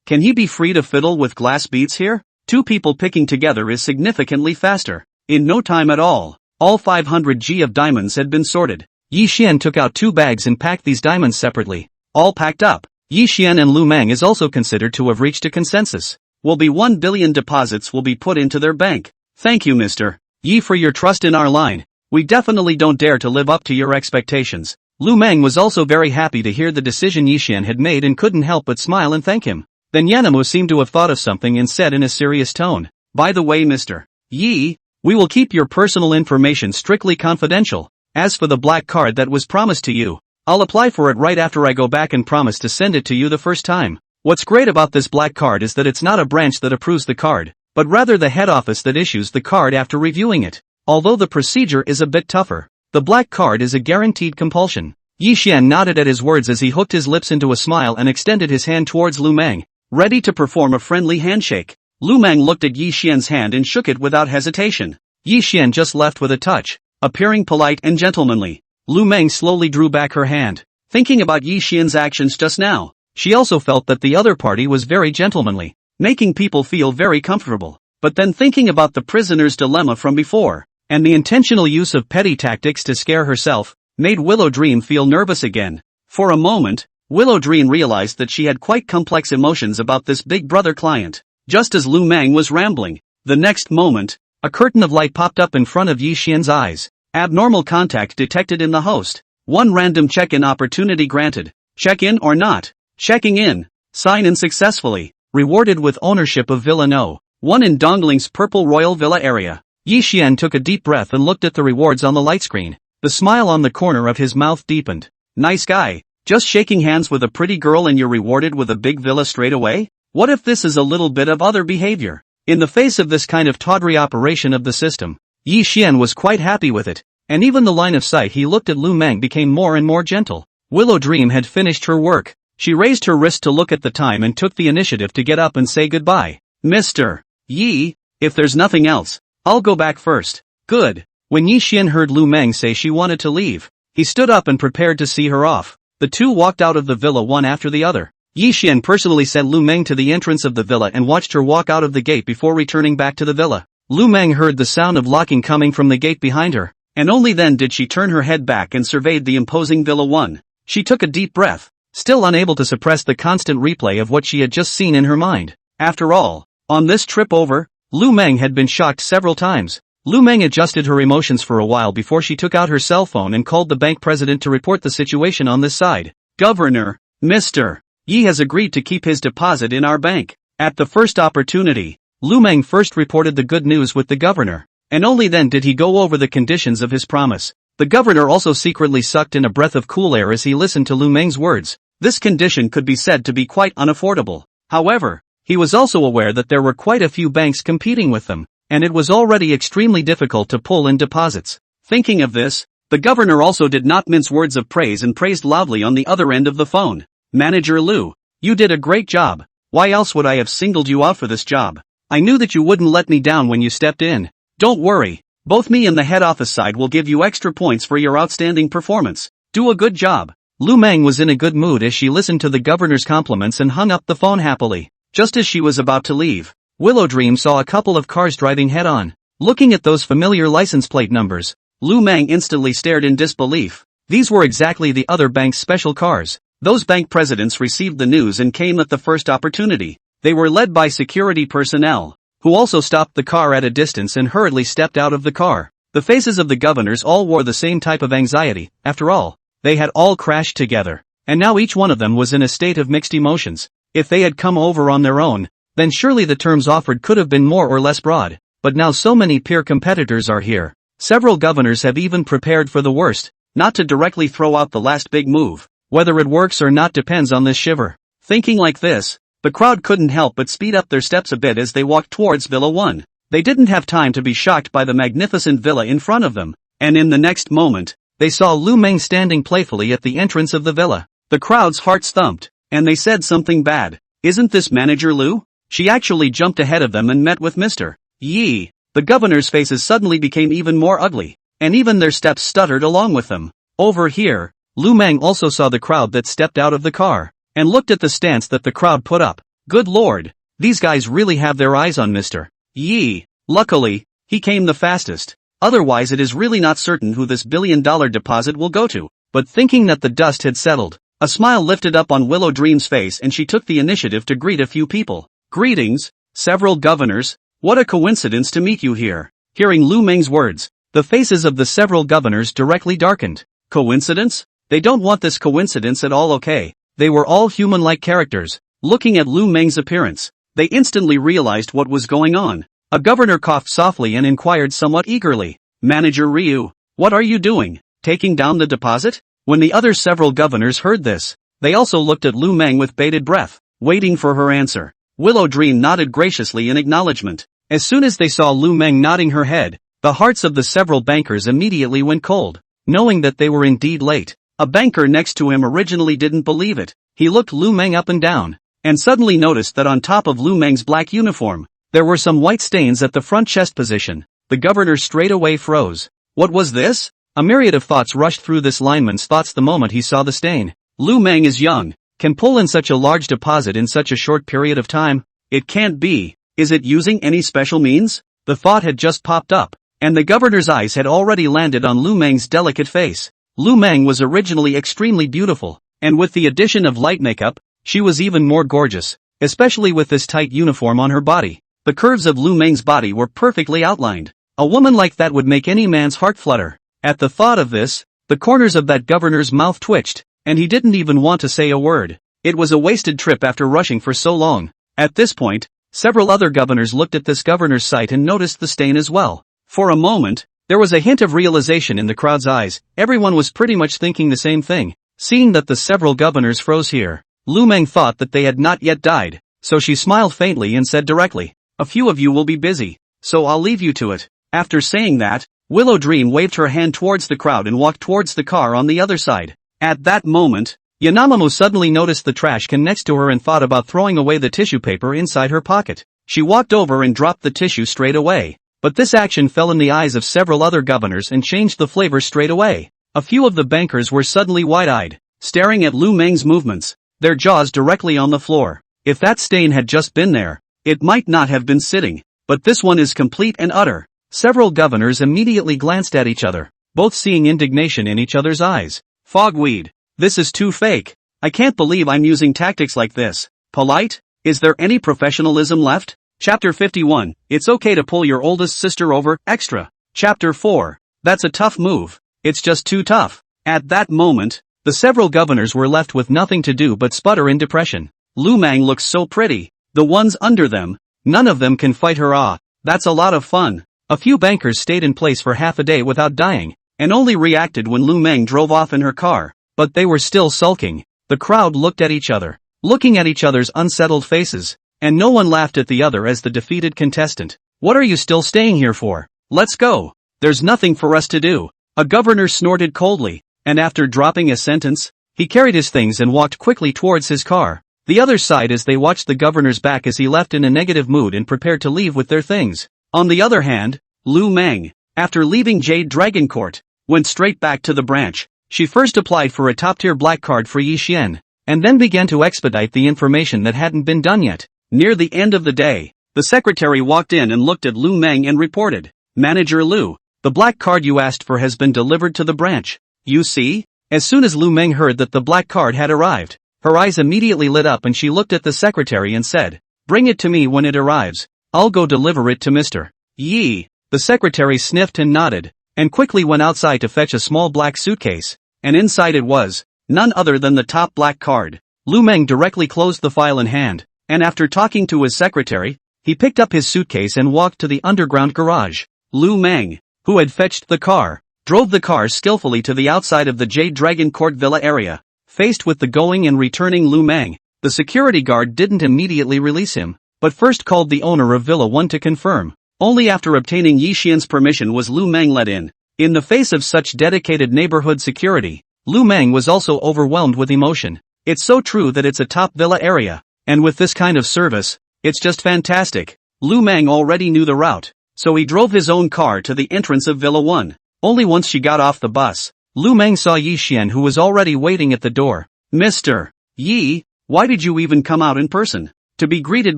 Can he be free to fiddle with glass beads here? 2 people picking together is significantly faster. In no time at all 500 G of diamonds had been sorted. Yi Xian took out 2 bags and packed these diamonds separately. All packed up. Yi Xian and Lu Meng is also considered to have reached a consensus. Will be 1 billion deposits will be put into their bank. Thank you Mr. Yi for your trust in our line. We definitely don't dare to live up to your expectations. Lu Meng was also very happy to hear the decision Yi Xian had made and couldn't help but smile and thank him. Then Yanamo seemed to have thought of something and said in a serious tone, by the way Mr. Yi, we will keep your personal information strictly confidential. As for the black card that was promised to you, I'll apply for it right after I go back and promise to send it to you the first time. What's great about this black card is that it's not a branch that approves the card, but rather the head office that issues the card after reviewing it. Although the procedure is a bit tougher, the black card is a guaranteed compulsion. Yi Xian nodded at his words as he hooked his lips into a smile and extended his hand towards Lu Meng, ready to perform a friendly handshake. Lu Meng looked at Yi Xian's hand and shook it without hesitation. Yi Xian just left with a touch, appearing polite and gentlemanly. Lu Meng slowly drew back her hand, thinking about Yi Xian's actions just now. She also felt that the other party was very gentlemanly, making people feel very comfortable. But then thinking about the prisoner's dilemma from before, and the intentional use of petty tactics to scare herself, made Willow Dream feel nervous again. For a moment, Willow Dream realized that she had quite complex emotions about this big brother client. Just as Lu Meng was rambling, the next moment, a curtain of light popped up in front of Yi Xian's eyes. Abnormal contact detected in the host. One random check-in opportunity granted. Check-in or not? Checking in. Sign in successfully. Rewarded with ownership of Villa No. 1 in Dongling's Purple Royal Villa area. Yi Xian took a deep breath and looked at the rewards on the light screen. The smile on the corner of his mouth deepened. Nice guy. Just shaking hands with a pretty girl and you're rewarded with a big villa straight away? What if this is a little bit of other behavior? In the face of this kind of tawdry operation of the system, Yi Xian was quite happy with it, and even the line of sight he looked at Lu Meng became more and more gentle. Willow Dream had finished her work. She raised her wrist to look at the time and took the initiative to get up and say goodbye. Mr. Yi, if there's nothing else, I'll go back first. Good. When Yi Xian heard Lu Meng say she wanted to leave, he stood up and prepared to see her off. The two walked out of the villa one after the other. Yi Xian personally sent Lu Meng to the entrance of the villa and watched her walk out of the gate before returning back to the villa. Lu Meng heard the sound of locking coming from the gate behind her, and only then did she turn her head back and surveyed the imposing Villa 1. She took a deep breath, still unable to suppress the constant replay of what she had just seen in her mind. After all, on this trip over, Lu Meng had been shocked several times. Lu Meng adjusted her emotions for a while before she took out her cell phone and called the bank president to report the situation on this side. Governor, Mr. Yi has agreed to keep his deposit in our bank. At the first opportunity, Lu Meng first reported the good news with the governor, and only then did he go over the conditions of his promise. The governor also secretly sucked in a breath of cool air as he listened to Lu Meng's words. This condition could be said to be quite unaffordable. However, he was also aware that there were quite a few banks competing with them, and it was already extremely difficult to pull in deposits. Thinking of this, the governor also did not mince words of praise and praised loudly on the other end of the phone. Manager Lu, you did a great job. Why else would I have singled you out for this job? I knew that you wouldn't let me down when you stepped in. Don't worry, both me and the head office side will give you extra points for your outstanding performance. Do a good job. Lu Meng was in a good mood as she listened to the governor's compliments and hung up the phone happily. Just as she was about to leave, Willow Dream saw a couple of cars driving head-on. Looking at those familiar license plate numbers, Lu Meng instantly stared in disbelief. These were exactly the other bank's special cars. Those bank presidents received the news and came at the first opportunity. They were led by security personnel, who also stopped the car at a distance and hurriedly stepped out of the car. The faces of the governors all wore the same type of anxiety. After all, they had all crashed together, and now each one of them was in a state of mixed emotions. If they had come over on their own, then surely the terms offered could have been more or less broad. But now so many peer competitors are here. Several governors have even prepared for the worst, not to directly throw out the last big move. Whether it works or not depends on this shiver. Thinking like this, the crowd couldn't help but speed up their steps a bit as they walked towards Villa 1. They didn't have time to be shocked by the magnificent villa in front of them, and in the next moment, they saw Lu Meng standing playfully at the entrance of the villa. The crowd's hearts thumped, and they said something bad. Isn't this Manager Lu? She actually jumped ahead of them and met with Mr. Yi. The governor's faces suddenly became even more ugly, and even their steps stuttered along with them. Over here, Lu Meng also saw the crowd that stepped out of the car, and looked at the stance that the crowd put up. Good lord, these guys really have their eyes on Mr. Yi. Luckily, he came the fastest. Otherwise it is really not certain who this billion-dollar deposit will go to. But thinking that the dust had settled, a smile lifted up on Willow Dream's face and she took the initiative to greet a few people. Greetings, several governors. What a coincidence to meet you here. Hearing Lu Meng's words, the faces of the several governors directly darkened. Coincidence? They don't want this coincidence at all, okay? They were all human-like characters. Looking at Lu Meng's appearance, they instantly realized what was going on. A governor coughed softly and inquired somewhat eagerly, Manager Ryu, what are you doing? Taking down the deposit? When the other several governors heard this, they also looked at Lu Meng with bated breath, waiting for her answer. Willow Dream nodded graciously in acknowledgement. As soon as they saw Lu Meng nodding her head, the hearts of the several bankers immediately went cold, knowing that they were indeed late. A banker next to him originally didn't believe it. He looked Lu Meng up and down, and suddenly noticed that on top of Lu Meng's black uniform, there were some white stains at the front chest position. The governor straightaway froze. What was this? A myriad of thoughts rushed through this lineman's thoughts the moment he saw the stain. Lu Meng is young, can pull in such a large deposit in such a short period of time. It can't be. Is it using any special means? The thought had just popped up, and the governor's eyes had already landed on Lu Meng's delicate face. Lu Meng was originally extremely beautiful, and with the addition of light makeup, she was even more gorgeous, especially with this tight uniform on her body. The curves of Lu Meng's body were perfectly outlined. A woman like that would make any man's heart flutter. At the thought of this, the corners of that governor's mouth twitched, and he didn't even want to say a word. It was a wasted trip after rushing for so long. At this point, several other governors looked at this governor's sight and noticed the stain as well. For a moment, there was a hint of realization in the crowd's eyes. Everyone was pretty much thinking the same thing. Seeing that the several governors froze here, Lu Meng thought that they had not yet died, so she smiled faintly and said directly, "A few of you will be busy, so I'll leave you to it." After saying that, Willow Dream waved her hand towards the crowd and walked towards the car on the other side. At that moment, Yanamamu suddenly noticed the trash can next to her and thought about throwing away the tissue paper inside her pocket. She walked over and dropped the tissue straight away. But this action fell in the eyes of several other governors and changed the flavor straight away. A few of the bankers were suddenly wide-eyed, staring at Lu Meng's movements, their jaws directly on the floor. If that stain had just been there, it might not have been sitting, but this one is complete and utter. Several governors immediately glanced at each other, both seeing indignation in each other's eyes. Fogweed. This is too fake. I can't believe I'm using tactics like this. Polite? Is there any professionalism left? Chapter 51, It's okay to pull your oldest sister over, extra. Chapter 4, That's a tough move. It's just too tough. At that moment, the several governors were left with nothing to do but sputter in depression. Lu Meng looks so pretty. The ones under them, none of them can fight her. That's a lot of fun. A few bankers stayed in place for half a day without dying, and only reacted when Lu Meng drove off in her car. But they were still sulking. The crowd looked at each other, looking at each other's unsettled faces, and no one laughed at the other as the defeated contestant. What are you still staying here for? Let's go. There's nothing for us to do. A governor snorted coldly, and after dropping a sentence, he carried his things and walked quickly towards his car. The others sighed as they watched the governor's back as he left in a negative mood and prepared to leave with their things. On the other hand, Lu Meng, after leaving Jade Dragon Court, went straight back to the branch. She first applied for a top-tier black card for Yi Xian, and then began to expedite the information that hadn't been done yet. Near the end of the day, the secretary walked in and looked at Lu Meng and reported, "Manager Lu, the black card you asked for has been delivered to the branch. You see?" As soon as Lu Meng heard that the black card had arrived, her eyes immediately lit up and she looked at the secretary and said, "Bring it to me when it arrives. I'll go deliver it to Mr. Yi." The secretary sniffed and nodded, and quickly went outside to fetch a small black suitcase, and inside it was none other than the top black card. Lu Meng directly closed the file in hand, and after talking to his secretary, he picked up his suitcase and walked to the underground garage. Lu Meng, who had fetched the car, drove the car skillfully to the outside of the Jade Dragon Court Villa area. Faced with the going and returning Lu Meng, the security guard didn't immediately release him, but first called the owner of Villa 1 to confirm. Only after obtaining Yi Xian's permission was Lu Meng let in. In the face of such dedicated neighborhood security, Lu Meng was also overwhelmed with emotion. It's so true that it's a top villa area, and with this kind of service, it's just fantastic. Lu Meng already knew the route, so he drove his own car to the entrance of Villa 1. Only once she got off the bus, Lu Meng saw Yi Xian, who was already waiting at the door. "Mr. Yi, why did you even come out in person?" To be greeted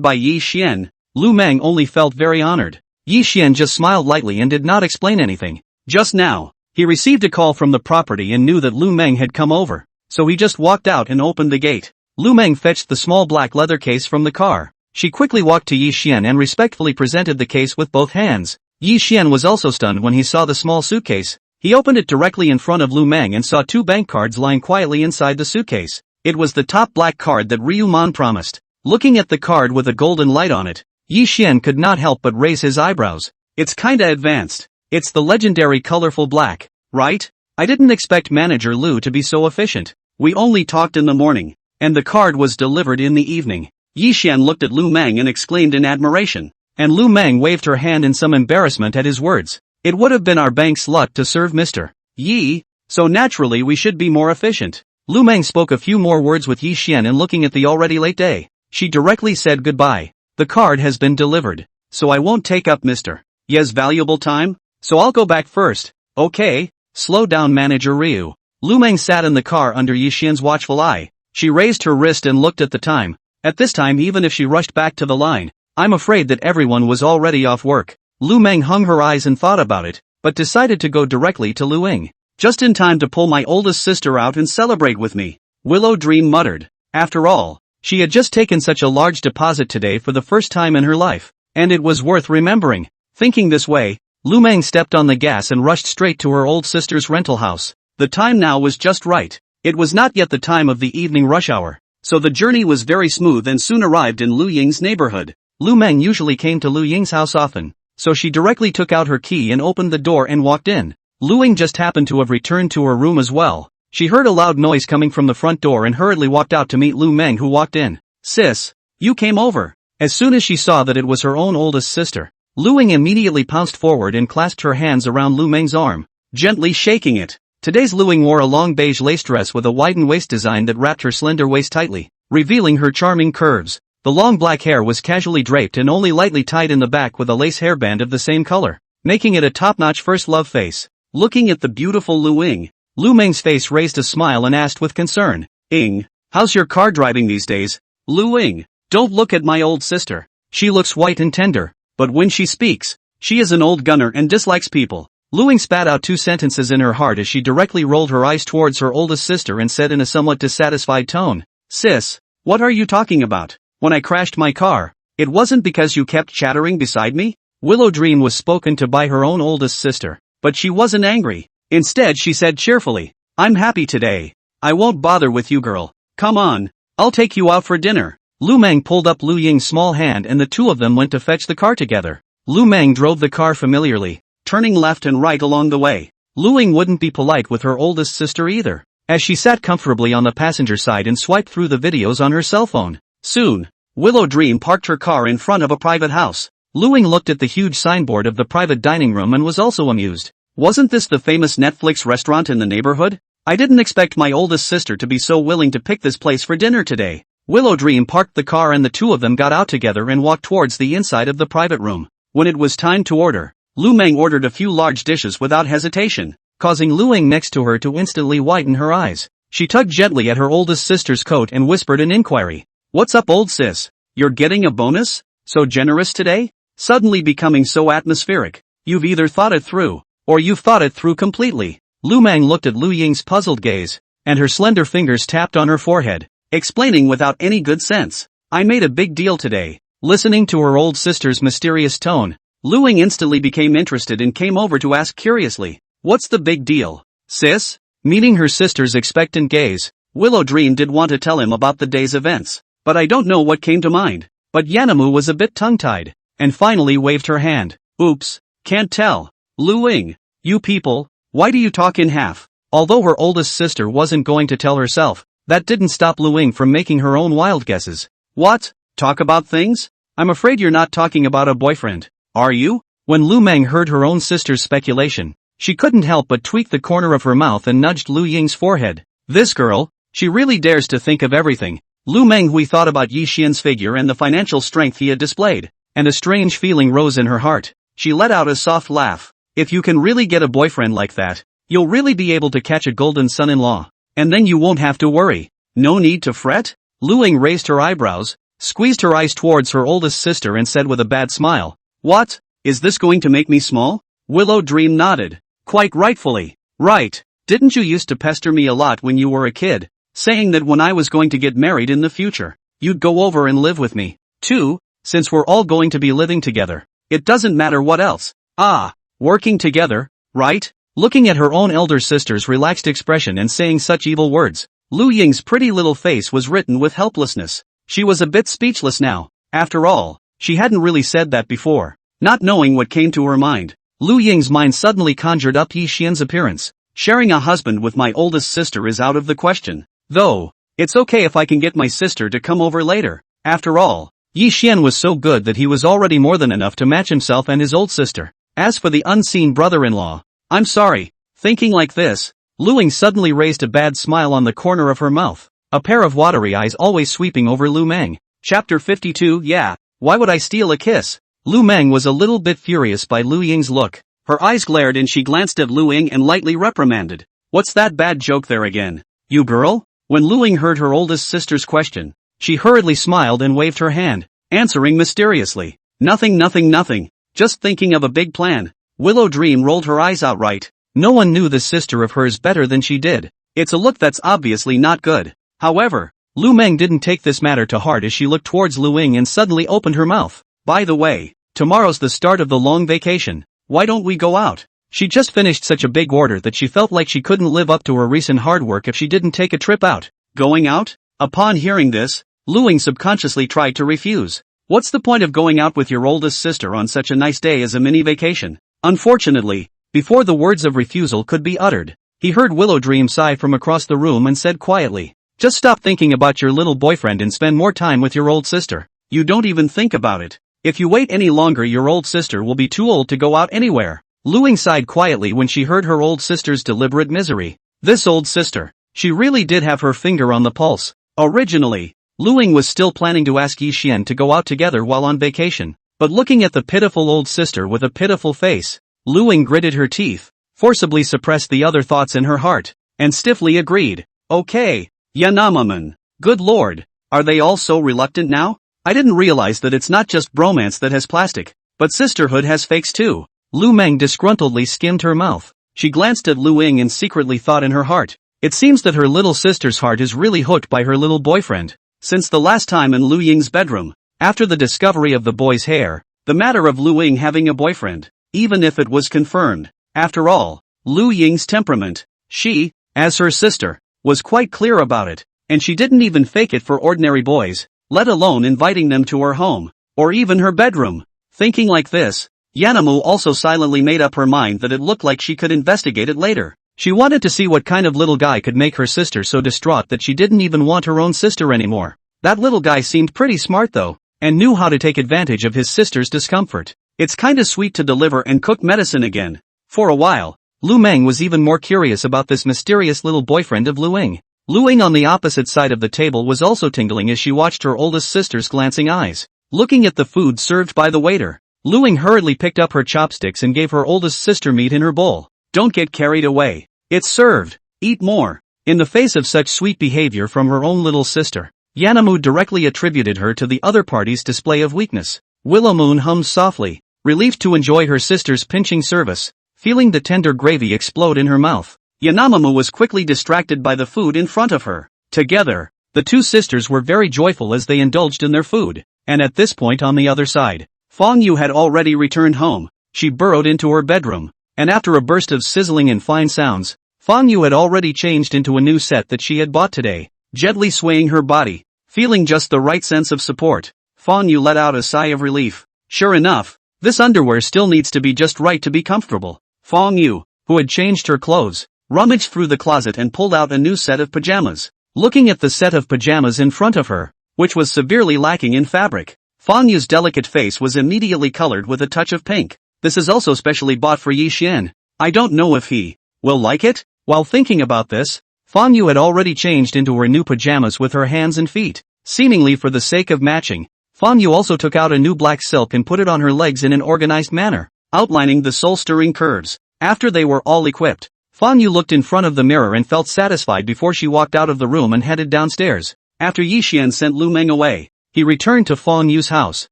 by Yi Xian, Lu Meng only felt very honored. Yi Xian just smiled lightly and did not explain anything. Just now, he received a call from the property and knew that Lu Meng had come over, so he just walked out and opened the gate. Lu Meng fetched the small black leather case from the car. She quickly walked to Yi Xian and respectfully presented the case with both hands. Yi Xian was also stunned when he saw the small suitcase. He opened it directly in front of Lu Meng and saw 2 bank cards lying quietly inside the suitcase. It was the top black card that Ryu Man promised. Looking at the card with a golden light on it, Yi Xian could not help but raise his eyebrows. "It's kinda advanced. It's the legendary colorful black, right? I didn't expect Manager Lu to be so efficient. We only talked in the morning, and the card was delivered in the evening." Yi Xian looked at Lu Meng and exclaimed in admiration, and Lu Meng waved her hand in some embarrassment at his words. "It would have been our bank's luck to serve Mr. Yi, so naturally we should be more efficient." Lu Meng spoke a few more words with Yi Xian and looking at the already late day, she directly said goodbye. "The card has been delivered, so I won't take up Mr. Yi's valuable time, so I'll go back first." "Okay, slow down Manager Ryu." Lu Meng sat in the car under Yi Xian's watchful eye. She raised her wrist and looked at the time. At this time, even if she rushed back to the line, I'm afraid that everyone was already off work. Lu Meng hung her eyes and thought about it, but decided to go directly to Lu Ying. "Just in time to pull my oldest sister out and celebrate with me. Willow Dream muttered. After all, she had just taken such a large deposit today for the first time in her life, and it was worth remembering. Thinking this way, Lu Meng stepped on the gas and rushed straight to her old sister's rental house. The time now was just right. It was not yet the time of the evening rush hour, so the journey was very smooth and soon arrived in Lu Ying's neighborhood. Lu Meng usually came to Lu Ying's house often, so she directly took out her key and opened the door and walked in. Lu Ying just happened to have returned to her room as well. She heard a loud noise coming from the front door and hurriedly walked out to meet Lu Meng, who walked in. "Sis, you came over." As soon as she saw that it was her own oldest sister, Lu Ying immediately pounced forward and clasped her hands around Lu Meng's arm, gently shaking it. Today's Lu Ying wore a long beige lace dress with a widened waist design that wrapped her slender waist tightly, revealing her charming curves. The long black hair was casually draped and only lightly tied in the back with a lace hairband of the same color, making it a top-notch first love face. Looking at the beautiful Lu Ying, Lu Meng's face raised a smile and asked with concern, "Ying, how's your car driving these days?" "Lu Ying, don't look at my old sister. She looks white and tender, but when she speaks, she is an old gunner and dislikes people." Lu Ying spat out 2 sentences in her heart as she directly rolled her eyes towards her oldest sister and said in a somewhat dissatisfied tone, "Sis, what are you talking about? When I crashed my car, it wasn't because you kept chattering beside me?" Willow Dream was spoken to by her own oldest sister, but she wasn't angry. Instead she said cheerfully, "I'm happy today. I won't bother with you, girl. Come on, I'll take you out for dinner." Lu Meng pulled up Lu Ying's small hand and the two of them went to fetch the car together. Lu Meng drove the car familiarly, turning left and right along the way. Lu Ying wouldn't be polite with her oldest sister either, as she sat comfortably on the passenger side and swiped through the videos on her cell phone. Soon, Willow Dream parked her car in front of a private house. Lu Ying looked at the huge signboard of the private dining room and was also amused. Wasn't this the famous Netflix restaurant in the neighborhood? I didn't expect my oldest sister to be so willing to pick this place for dinner today. Willow Dream parked the car and the two of them got out together and walked towards the inside of the private room. When it was time to order, Lu Meng ordered a few large dishes without hesitation, causing Lu Ying next to her to instantly widen her eyes. She tugged gently at her oldest sister's coat and whispered an inquiry. "What's up, old sis? You're getting a bonus? So generous today?" Suddenly becoming so atmospheric. "You've either thought it through, or you've thought it through completely." Lu Meng looked at Lu Ying's puzzled gaze, and her slender fingers tapped on her forehead, explaining without any good sense, "I made a big deal today." Listening to her old sister's mysterious tone, Lu Ying instantly became interested and came over to ask curiously, "What's the big deal, sis?" Meeting her sister's expectant gaze, Willow Dream did want to tell him about the day's events, but I don't know what came to mind. But Yanamu was a bit tongue-tied, and finally waved her hand. "Oops, can't tell. Lu Ying, you people, why do you talk in half?" Although her oldest sister wasn't going to tell herself, that didn't stop Lu Ying from making her own wild guesses. "What? Talk about things? I'm afraid you're not talking about a boyfriend, are you?" When Lu Meng heard her own sister's speculation, she couldn't help but tweak the corner of her mouth and nudged Lu Ying's forehead. This girl, she really dares to think of everything. Lu Meng thought about Yi Xian's figure and the financial strength he had displayed, and a strange feeling rose in her heart. She let out a soft laugh. "If you can really get a boyfriend like that, you'll really be able to catch a golden son-in-law, and then you won't have to worry. No need to fret." Lu Ying raised her eyebrows, squeezed her eyes towards her oldest sister and said with a bad smile, "What? Is this going to make me small?" Willow Dream nodded. "Quite rightfully. Right. Didn't you used to pester me a lot when you were a kid, saying that when I was going to get married in the future, you'd go over and live with me, too, since we're all going to be living together. It doesn't matter what else. Ah, working together, right?" Looking at her own elder sister's relaxed expression and saying such evil words, Lu Ying's pretty little face was written with helplessness. She was a bit speechless now. After all, she hadn't really said that before. Not knowing what came to her mind, Lu Ying's mind suddenly conjured up Yi Xian's appearance. Sharing a husband with my oldest sister is out of the question. Though, it's okay if I can get my sister to come over later. After all, Yi Xian was so good that he was already more than enough to match himself and his old sister. As for the unseen brother-in-law, I'm sorry. Thinking like this, Lu Ying suddenly raised a bad smile on the corner of her mouth, a pair of watery eyes always sweeping over Lu Meng. Chapter 52. Yeah, why would I steal a kiss? Lu Meng was a little bit furious by Lu Ying's look. Her eyes glared and she glanced at Lu Ying and lightly reprimanded. "What's that bad joke there again, you girl?" When Lu Ying heard her oldest sister's question, she hurriedly smiled and waved her hand, answering mysteriously, "Nothing, nothing, nothing. Just thinking of a big plan." Willow Dream rolled her eyes outright. No one knew this sister of hers better than she did. It's a look that's obviously not good. However, Lu Meng didn't take this matter to heart as she looked towards Lu Ying and suddenly opened her mouth. By the way, tomorrow's the start of the long vacation. Why don't we go out? She just finished such a big order that she felt like she couldn't live up to her recent hard work if she didn't take a trip out. Going out? Upon hearing this, Lu Ying subconsciously tried to refuse. What's the point of going out with your oldest sister on such a nice day as a mini vacation? Unfortunately, before the words of refusal could be uttered, he heard Willow Dream sigh from across the room and said quietly, "Just stop thinking about your little boyfriend and spend more time with your old sister. You don't even think about it. If you wait any longer, your old sister will be too old to go out anywhere." Lu Ying sighed quietly when she heard her old sister's deliberate misery. This old sister, she really did have her finger on the pulse. Originally, Lu Ying was still planning to ask Yi Xian to go out together while on vacation, but looking at the pitiful old sister with a pitiful face, Lu Ying gritted her teeth, forcibly suppressed the other thoughts in her heart, and stiffly agreed. "Okay, Yanamaman. Good lord, are they all so reluctant now? I didn't realize that it's not just bromance that has plastic, but sisterhood has fakes too." Lu Meng disgruntledly skimmed her mouth. She glanced at Lu Ying and secretly thought in her heart, it seems that her little sister's heart is really hooked by her little boyfriend. Since the last time in Lu Ying's bedroom, after the discovery of the boy's hair, the matter of Lu Ying having a boyfriend, even if it was confirmed, after all, Lu Ying's temperament, she, as her sister, was quite clear about it, and she didn't even fake it for ordinary boys, let alone inviting them to her home, or even her bedroom. Thinking like this, Yanamu also silently made up her mind that it looked like she could investigate it later. She wanted to see what kind of little guy could make her sister so distraught that she didn't even want her own sister anymore. That little guy seemed pretty smart though, and knew how to take advantage of his sister's discomfort. It's kinda sweet to deliver and cook medicine again. For a while, Lu Meng was even more curious about this mysterious little boyfriend of Lu Ying. Lu Ying on the opposite side of the table was also tingling as she watched her oldest sister's glancing eyes. Looking at the food served by the waiter, Lu Ying hurriedly picked up her chopsticks and gave her oldest sister meat in her bowl. "Don't get carried away. It's served. Eat more." In the face of such sweet behavior from her own little sister, Yanamu directly attributed her to the other party's display of weakness. Willow Moon hummed softly, relieved to enjoy her sister's pinching service, feeling the tender gravy explode in her mouth. Yanamamu was quickly distracted by the food in front of her. Together, the two sisters were very joyful as they indulged in their food, and at this point on the other side, Fong Yu had already returned home. She burrowed into her bedroom, and after a burst of sizzling and fine sounds, Fong Yu had already changed into a new set that she had bought today. Gently swaying her body, feeling just the right sense of support, Fong Yu let out a sigh of relief. Sure enough, this underwear still needs to be just right to be comfortable. Fong Yu, who had changed her clothes, rummaged through the closet and pulled out a new set of pajamas. Looking at the set of pajamas in front of her, which was severely lacking in fabric, Fong Yu's delicate face was immediately colored with a touch of pink. "This is also specially bought for Yi Xian. I don't know if he will like it." While thinking about this, Fong Yu had already changed into her new pajamas with her hands and feet. Seemingly for the sake of matching, Fong Yu also took out a new black silk and put it on her legs in an organized manner, outlining the soul-stirring curves. After they were all equipped, Fong Yu looked in front of the mirror and felt satisfied before she walked out of the room and headed downstairs. After Yi Xian sent Lu Meng away, he returned to Fong Yu's house.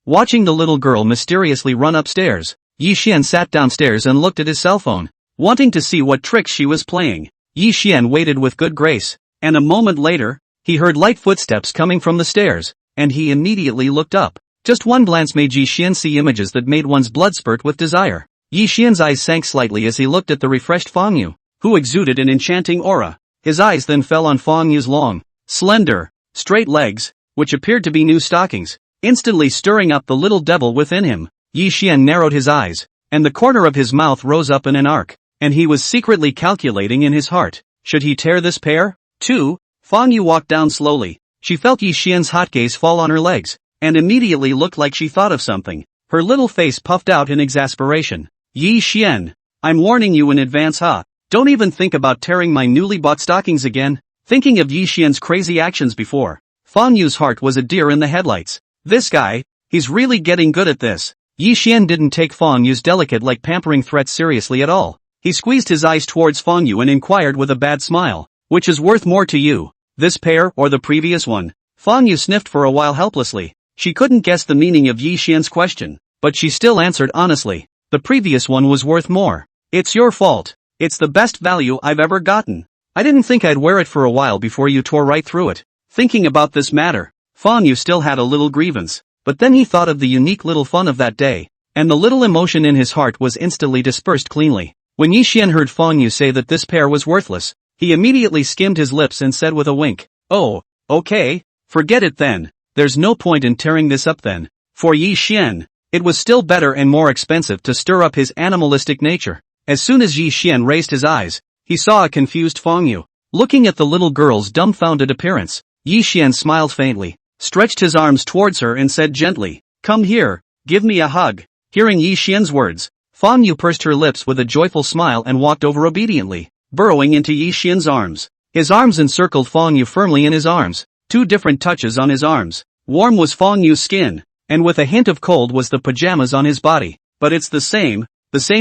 Watching the little girl mysteriously run upstairs, Yi Xian sat downstairs and looked at his cell phone, wanting to see what tricks she was playing. Yi Xian waited with good grace, and a moment later, he heard light footsteps coming from the stairs, and he immediately looked up. Just one glance made Yi Xian see images that made one's blood spurt with desire. Yi Xian's eyes sank slightly as he looked at the refreshed Fong Yu, who exuded an enchanting aura. His eyes then fell on Fong Yu's long, slender, straight legs, which appeared to be new stockings, instantly stirring up the little devil within him. Yi Xian narrowed his eyes, and the corner of his mouth rose up in an arc, and he was secretly calculating in his heart, should he tear this pair? 2. Fong Yu walked down slowly. She felt Yi Xian's hot gaze fall on her legs, and immediately looked like she thought of something. Her little face puffed out in exasperation. "Yi Xian, I'm warning you in advance, huh? Don't even think about tearing my newly bought stockings again." Thinking of Yi Xian's crazy actions before, Fong Yu's heart was a deer in the headlights. This guy, he's really getting good at this. Yi Xian didn't take Fong Yu's delicate like pampering threats seriously at all. He squeezed his eyes towards Fong Yu and inquired with a bad smile, "Which is worth more to you, this pair or the previous one?" Fong Yu sniffed for a while helplessly. She couldn't guess the meaning of Yi Xian's question, but she still answered honestly, "The previous one was worth more. It's your fault. It's the best value I've ever gotten." I didn't think I'd wear it for a while before you tore right through it. Thinking about this matter, Fong Yu still had a little grievance, but then he thought of the unique little fun of that day, and the little emotion in his heart was instantly dispersed cleanly. When Yi Xian heard Fong Yu say that this pair was worthless, he immediately skimmed his lips and said with a wink, "Oh, okay, forget it then. There's no point in tearing this up then." For Yi Xian, it was still better and more expensive to stir up his animalistic nature. As soon as Yi Xian raised his eyes, he saw a confused Fong Yu. Looking at the little girl's dumbfounded appearance, Yi Xian smiled faintly, stretched his arms towards her and said gently, "Come here, give me a hug." Hearing Yi Xian's words, Fong Yu pursed her lips with a joyful smile and walked over obediently, burrowing into Yi Xian's arms. His arms encircled Fong Yu firmly in his arms, 2 different touches on his arms. Warm was Fong Yu's skin, and with a hint of cold was the pajamas on his body, but it's the same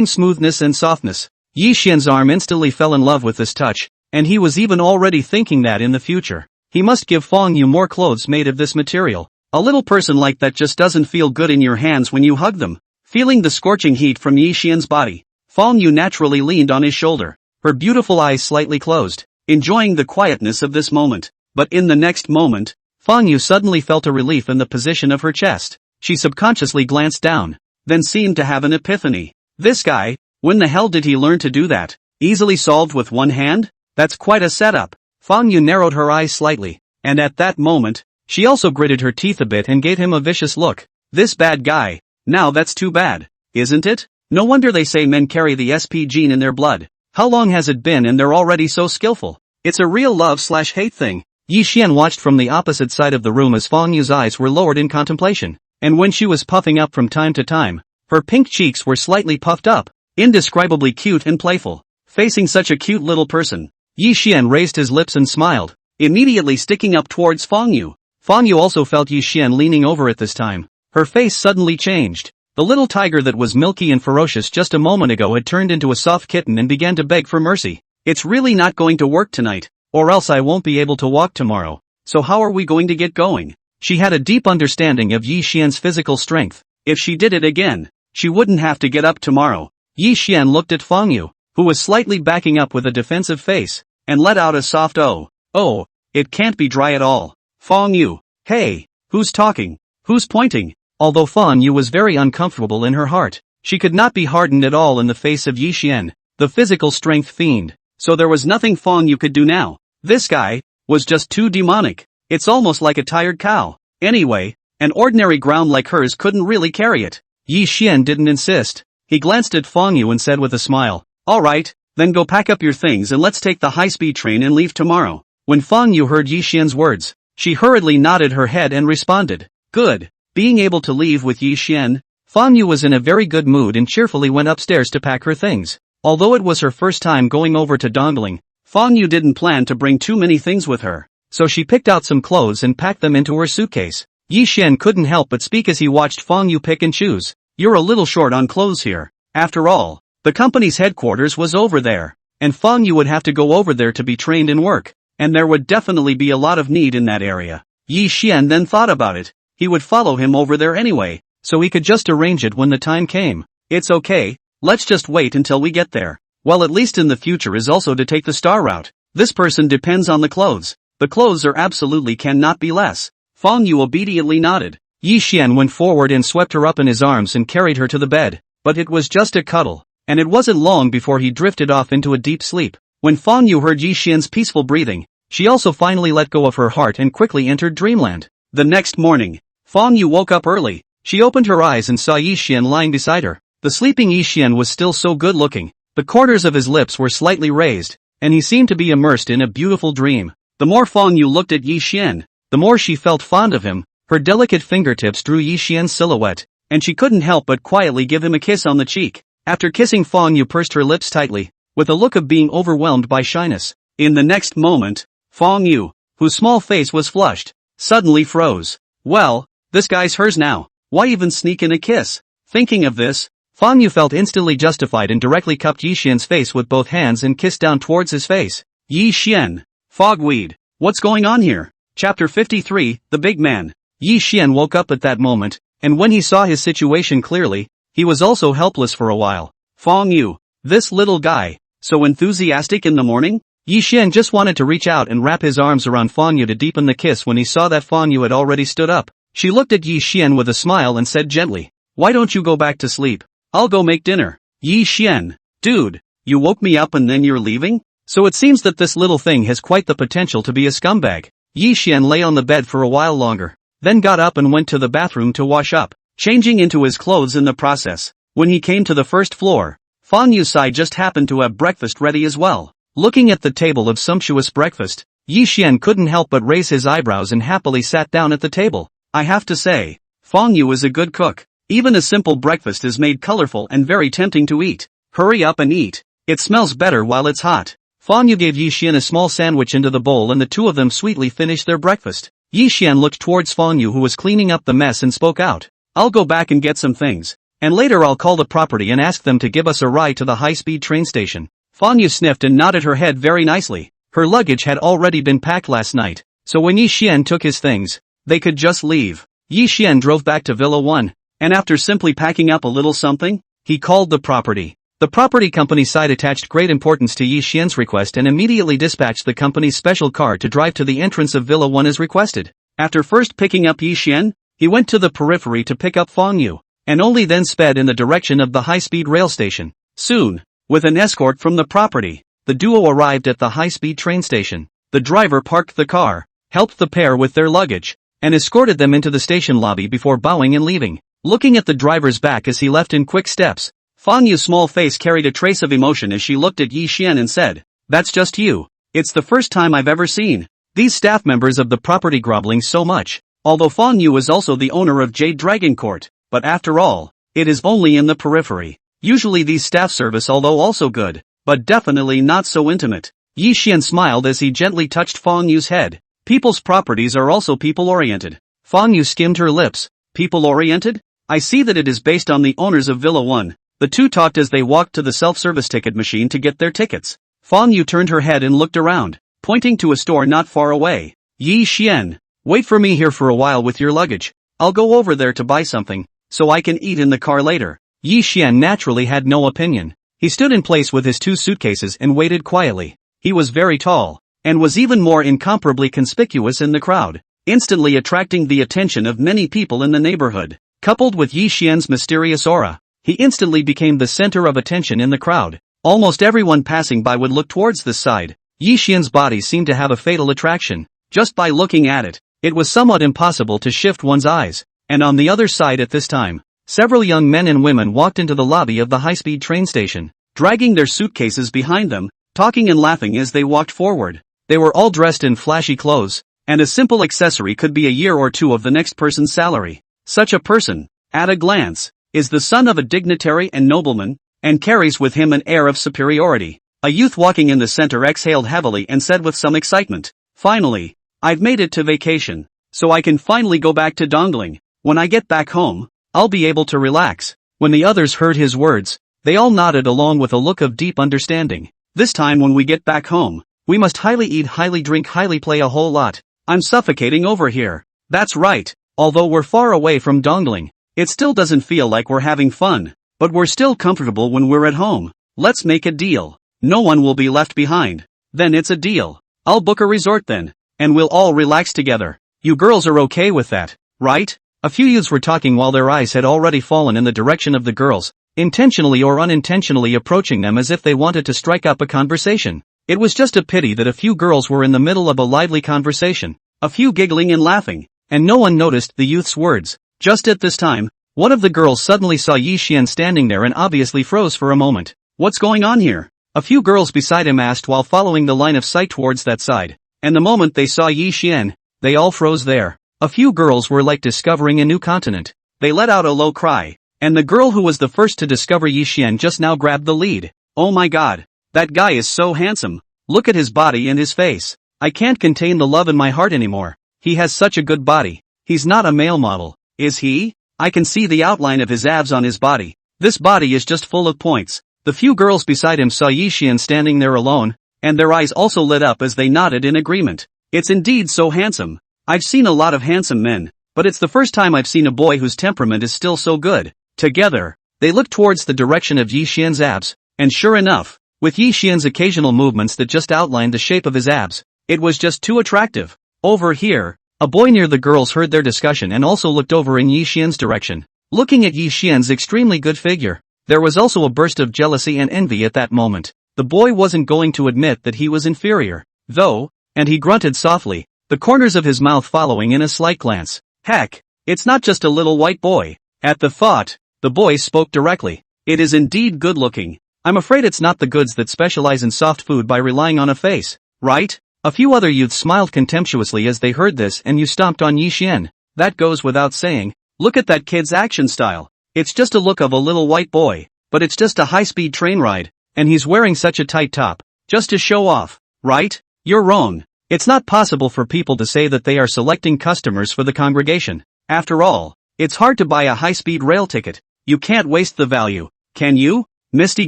smoothness and softness. Yi Xian's arm instantly fell in love with this touch, and he was even already thinking that in the future, he must give Fong Yu more clothes made of this material. A little person like that just doesn't feel good in your hands when you hug them. Feeling the scorching heat from Yi Xian's body, Fong Yu naturally leaned on his shoulder, her beautiful eyes slightly closed, enjoying the quietness of this moment. But in the next moment, Fong Yu suddenly felt a relief in the position of her chest. She subconsciously glanced down, then seemed to have an epiphany. This guy, when the hell did he learn to do that? Easily solved with one hand? That's quite a setup. Fong Yu narrowed her eyes slightly, and at that moment, she also gritted her teeth a bit and gave him a vicious look. This bad guy. Now that's too bad, isn't it? No wonder they say men carry the SP gene in their blood. How long has it been and they're already so skillful? It's a real love/hate thing. Yi Xian watched from the opposite side of the room as Fong Yu's eyes were lowered in contemplation, and when she was puffing up from time to time, her pink cheeks were slightly puffed up, indescribably cute and playful. Facing such a cute little person, Yi Xian raised his lips and smiled, immediately sticking up towards Fong Yu. Fong Yu also felt Yi Xian leaning over at this time. Her face suddenly changed. The little tiger that was milky and ferocious just a moment ago had turned into a soft kitten and began to beg for mercy. "It's really not going to work tonight, or else I won't be able to walk tomorrow. So how are we going to get going?" She had a deep understanding of Yi Xian's physical strength. If she did it again, she wouldn't have to get up tomorrow. Yi Xian looked at Fong Yu, who was slightly backing up with a defensive face, and let out a soft "oh." "Oh, it can't be dry at all. Fong Yu, hey, who's talking? Who's pointing?" Although Fong Yu was very uncomfortable in her heart, she could not be hardened at all in the face of Yi Xian, the physical strength fiend, so there was nothing Fong Yu could do now. This guy was just too demonic. It's almost like a tired cow. Anyway, an ordinary ground like hers couldn't really carry it. Yi Xian didn't insist. He glanced at Fong Yu and said with a smile, "Alright, then go pack up your things and let's take the high-speed train and leave tomorrow." When Fong Yu heard Yi Xian's words, she hurriedly nodded her head and responded, "Good." Being able to leave with Yi Xian, Fong Yu was in a very good mood and cheerfully went upstairs to pack her things. Although it was her first time going over to Dongling, Fong Yu didn't plan to bring too many things with her, so she picked out some clothes and packed them into her suitcase. Yi Xian couldn't help but speak as he watched Fong Yu pick and choose. "You're a little short on clothes here. After all, the company's headquarters was over there, and Fong Yu would have to go over there to be trained in work, and there would definitely be a lot of need in that area." Yi Xian then thought about it. He would follow him over there anyway, so he could just arrange it when the time came. "It's okay, let's just wait until we get there. Well, at least in the future is also to take the star route. This person depends on the clothes. The clothes are absolutely cannot be less." Fong Yu obediently nodded. Yi Xian went forward and swept her up in his arms and carried her to the bed, but it was just a cuddle, and it wasn't long before he drifted off into a deep sleep. When Fong Yu heard Yi Xian's peaceful breathing, she also finally let go of her heart and quickly entered dreamland. The next morning, Fong Yu woke up early. She opened her eyes and saw Yi Xian lying beside her. The sleeping Yi Xian was still so good looking. The corners of his lips were slightly raised, and he seemed to be immersed in a beautiful dream. The more Fong Yu looked at Yi Xian, the more she felt fond of him. Her delicate fingertips drew Yi Xian's silhouette, and she couldn't help but quietly give him a kiss on the cheek. After kissing, Fong Yu pursed her lips tightly, with a look of being overwhelmed by shyness. In the next moment, Fong Yu, whose small face was flushed, suddenly froze. "Well, this guy's hers now. Why even sneak in a kiss?" Thinking of this, Fong Yu felt instantly justified and directly cupped Yi Xian's face with both hands and kissed down towards his face. Yi Xian, fogweed, what's going on here? Chapter 53, The Big Man. Yi Xian woke up at that moment, and when he saw his situation clearly, he was also helpless for a while. "Fong Yu, this little guy, so enthusiastic in the morning?" Yi Xian just wanted to reach out and wrap his arms around Fan Yu to deepen the kiss when he saw that Fan Yu had already stood up. She looked at Yi Xian with a smile and said gently, "Why don't you go back to sleep? I'll go make dinner." Yi Xian, dude, you woke me up and then you're leaving? So it seems that this little thing has quite the potential to be a scumbag. Yi Xian lay on the bed for a while longer, then got up and went to the bathroom to wash up, changing into his clothes in the process. When he came to the first floor, Fan Yu's side just happened to have breakfast ready as well. Looking at the table of sumptuous breakfast, Yi Xian couldn't help but raise his eyebrows and happily sat down at the table. I have to say, Fan Yu is a good cook. Even a simple breakfast is made colorful and very tempting to eat. Hurry up and eat. It smells better while it's hot. Fan Yu gave Yi Xian a small sandwich into the bowl and the two of them sweetly finished their breakfast. Yi Xian looked towards Fan Yu who was cleaning up the mess and spoke out. I'll go back and get some things. And later I'll call the property and ask them to give us a ride to the high-speed train station. Fan Yu sniffed and nodded her head very nicely. Her luggage had already been packed last night, so when Yi Xian took his things, they could just leave. Yi Xian drove back to Villa 1, and after simply packing up a little something, he called the property. The property company side attached great importance to Yi Xian's request and immediately dispatched the company's special car to drive to the entrance of Villa 1 as requested. After first picking up Yi Xian, he went to the periphery to pick up Fan Yu, and only then sped in the direction of the high-speed rail station. Soon, with an escort from the property, the duo arrived at the high-speed train station. The driver parked the car, helped the pair with their luggage, and escorted them into the station lobby before bowing and leaving. Looking at the driver's back as he left in quick steps, Fan Yu's small face carried a trace of emotion as she looked at Yi Xian and said, "That's just you. It's the first time I've ever seen these staff members of the property groveling so much." Although Fan Yu is also the owner of Jade Dragon Court, but after all, it is only in the periphery. Usually these staff service although also good, but definitely not so intimate. Yi Xian smiled as he gently touched Fan Yu's head. People's properties are also people-oriented. Fan Yu skimmed her lips. People-oriented? I see that it is based on the owners of Villa 1. The two talked as they walked to the self-service ticket machine to get their tickets. Fan Yu turned her head and looked around, pointing to a store not far away. Yi Xian, wait for me here for a while with your luggage. I'll go over there to buy something, so I can eat in the car later. Yi Xian naturally had no opinion. He stood in place with his two suitcases and waited quietly. He was very tall, and was even more incomparably conspicuous in the crowd, instantly attracting the attention of many people in the neighborhood. Coupled with Yi Xian's mysterious aura, he instantly became the center of attention in the crowd. Almost everyone passing by would look towards this side. Yi Xian's body seemed to have a fatal attraction. Just by looking at it, it was somewhat impossible to shift one's eyes. And on the other side at this time, several young men and women walked into the lobby of the high-speed train station, dragging their suitcases behind them, talking and laughing as they walked forward. They were all dressed in flashy clothes, and a simple accessory could be a year or two of the next person's salary. Such a person, at a glance, is the son of a dignitary and nobleman, and carries with him an air of superiority. A youth walking in the center exhaled heavily and said with some excitement, "Finally, I've made it to vacation, so I can finally go back to Dongling. When I get back home, I'll be able to relax." When the others heard his words, they all nodded along with a look of deep understanding. "This time when we get back home, we must highly eat, highly drink, highly play a whole lot. I'm suffocating over here." That's right, although we're far away from Dongling, it still doesn't feel like we're having fun, but we're still comfortable when we're at home. Let's make a deal. No one will be left behind. Then it's a deal. I'll book a resort then, and we'll all relax together. You girls are okay with that, right? A few youths were talking while their eyes had already fallen in the direction of the girls, intentionally or unintentionally approaching them as if they wanted to strike up a conversation. It was just a pity that a few girls were in the middle of a lively conversation, a few giggling and laughing, and no one noticed the youth's words. Just at this time, one of the girls suddenly saw Yi Xian standing there and obviously froze for a moment. "What's going on here?" A few girls beside him asked while following the line of sight towards that side, and the moment they saw Yi Xian, they all froze there. A few girls were like discovering a new continent. They let out a low cry, and the girl who was the first to discover Yi Xian just now grabbed the lead. "Oh my god, that guy is so handsome. Look at his body and his face. I can't contain the love in my heart anymore. He has such a good body. He's not a male model, is he? I can see the outline of his abs on his body. This body is just full of points." The few girls beside him saw Yi Xian standing there alone, and their eyes also lit up as they nodded in agreement. "It's indeed so handsome. I've seen a lot of handsome men, but it's the first time I've seen a boy whose temperament is still so good." Together, they looked towards the direction of Yi Xian's abs, and sure enough, with Yi Xian's occasional movements that just outlined the shape of his abs. It was just too attractive. Over here, a boy near the girls heard their discussion and also looked over in Yi Xian's direction. Looking at Yi Xian's extremely good figure, there was also a burst of jealousy and envy at that moment. The boy wasn't going to admit that he was inferior, though, and he grunted softly, the corners of his mouth following in a slight glance. Heck, it's not just a little white boy. At the thought, the boy spoke directly. It is indeed good looking. I'm afraid it's not the goods that specialize in soft food by relying on a face, right? A few other youths smiled contemptuously as they heard this, and you stomped on Yi Xian. That goes without saying. Look at that kid's action style. It's just a look of a little white boy, but it's just a high-speed train ride, and he's wearing such a tight top, just to show off, right? You're wrong. It's not possible for people to say that they are selecting customers for the congregation. After all, it's hard to buy a high-speed rail ticket. You can't waste the value, can you? Misty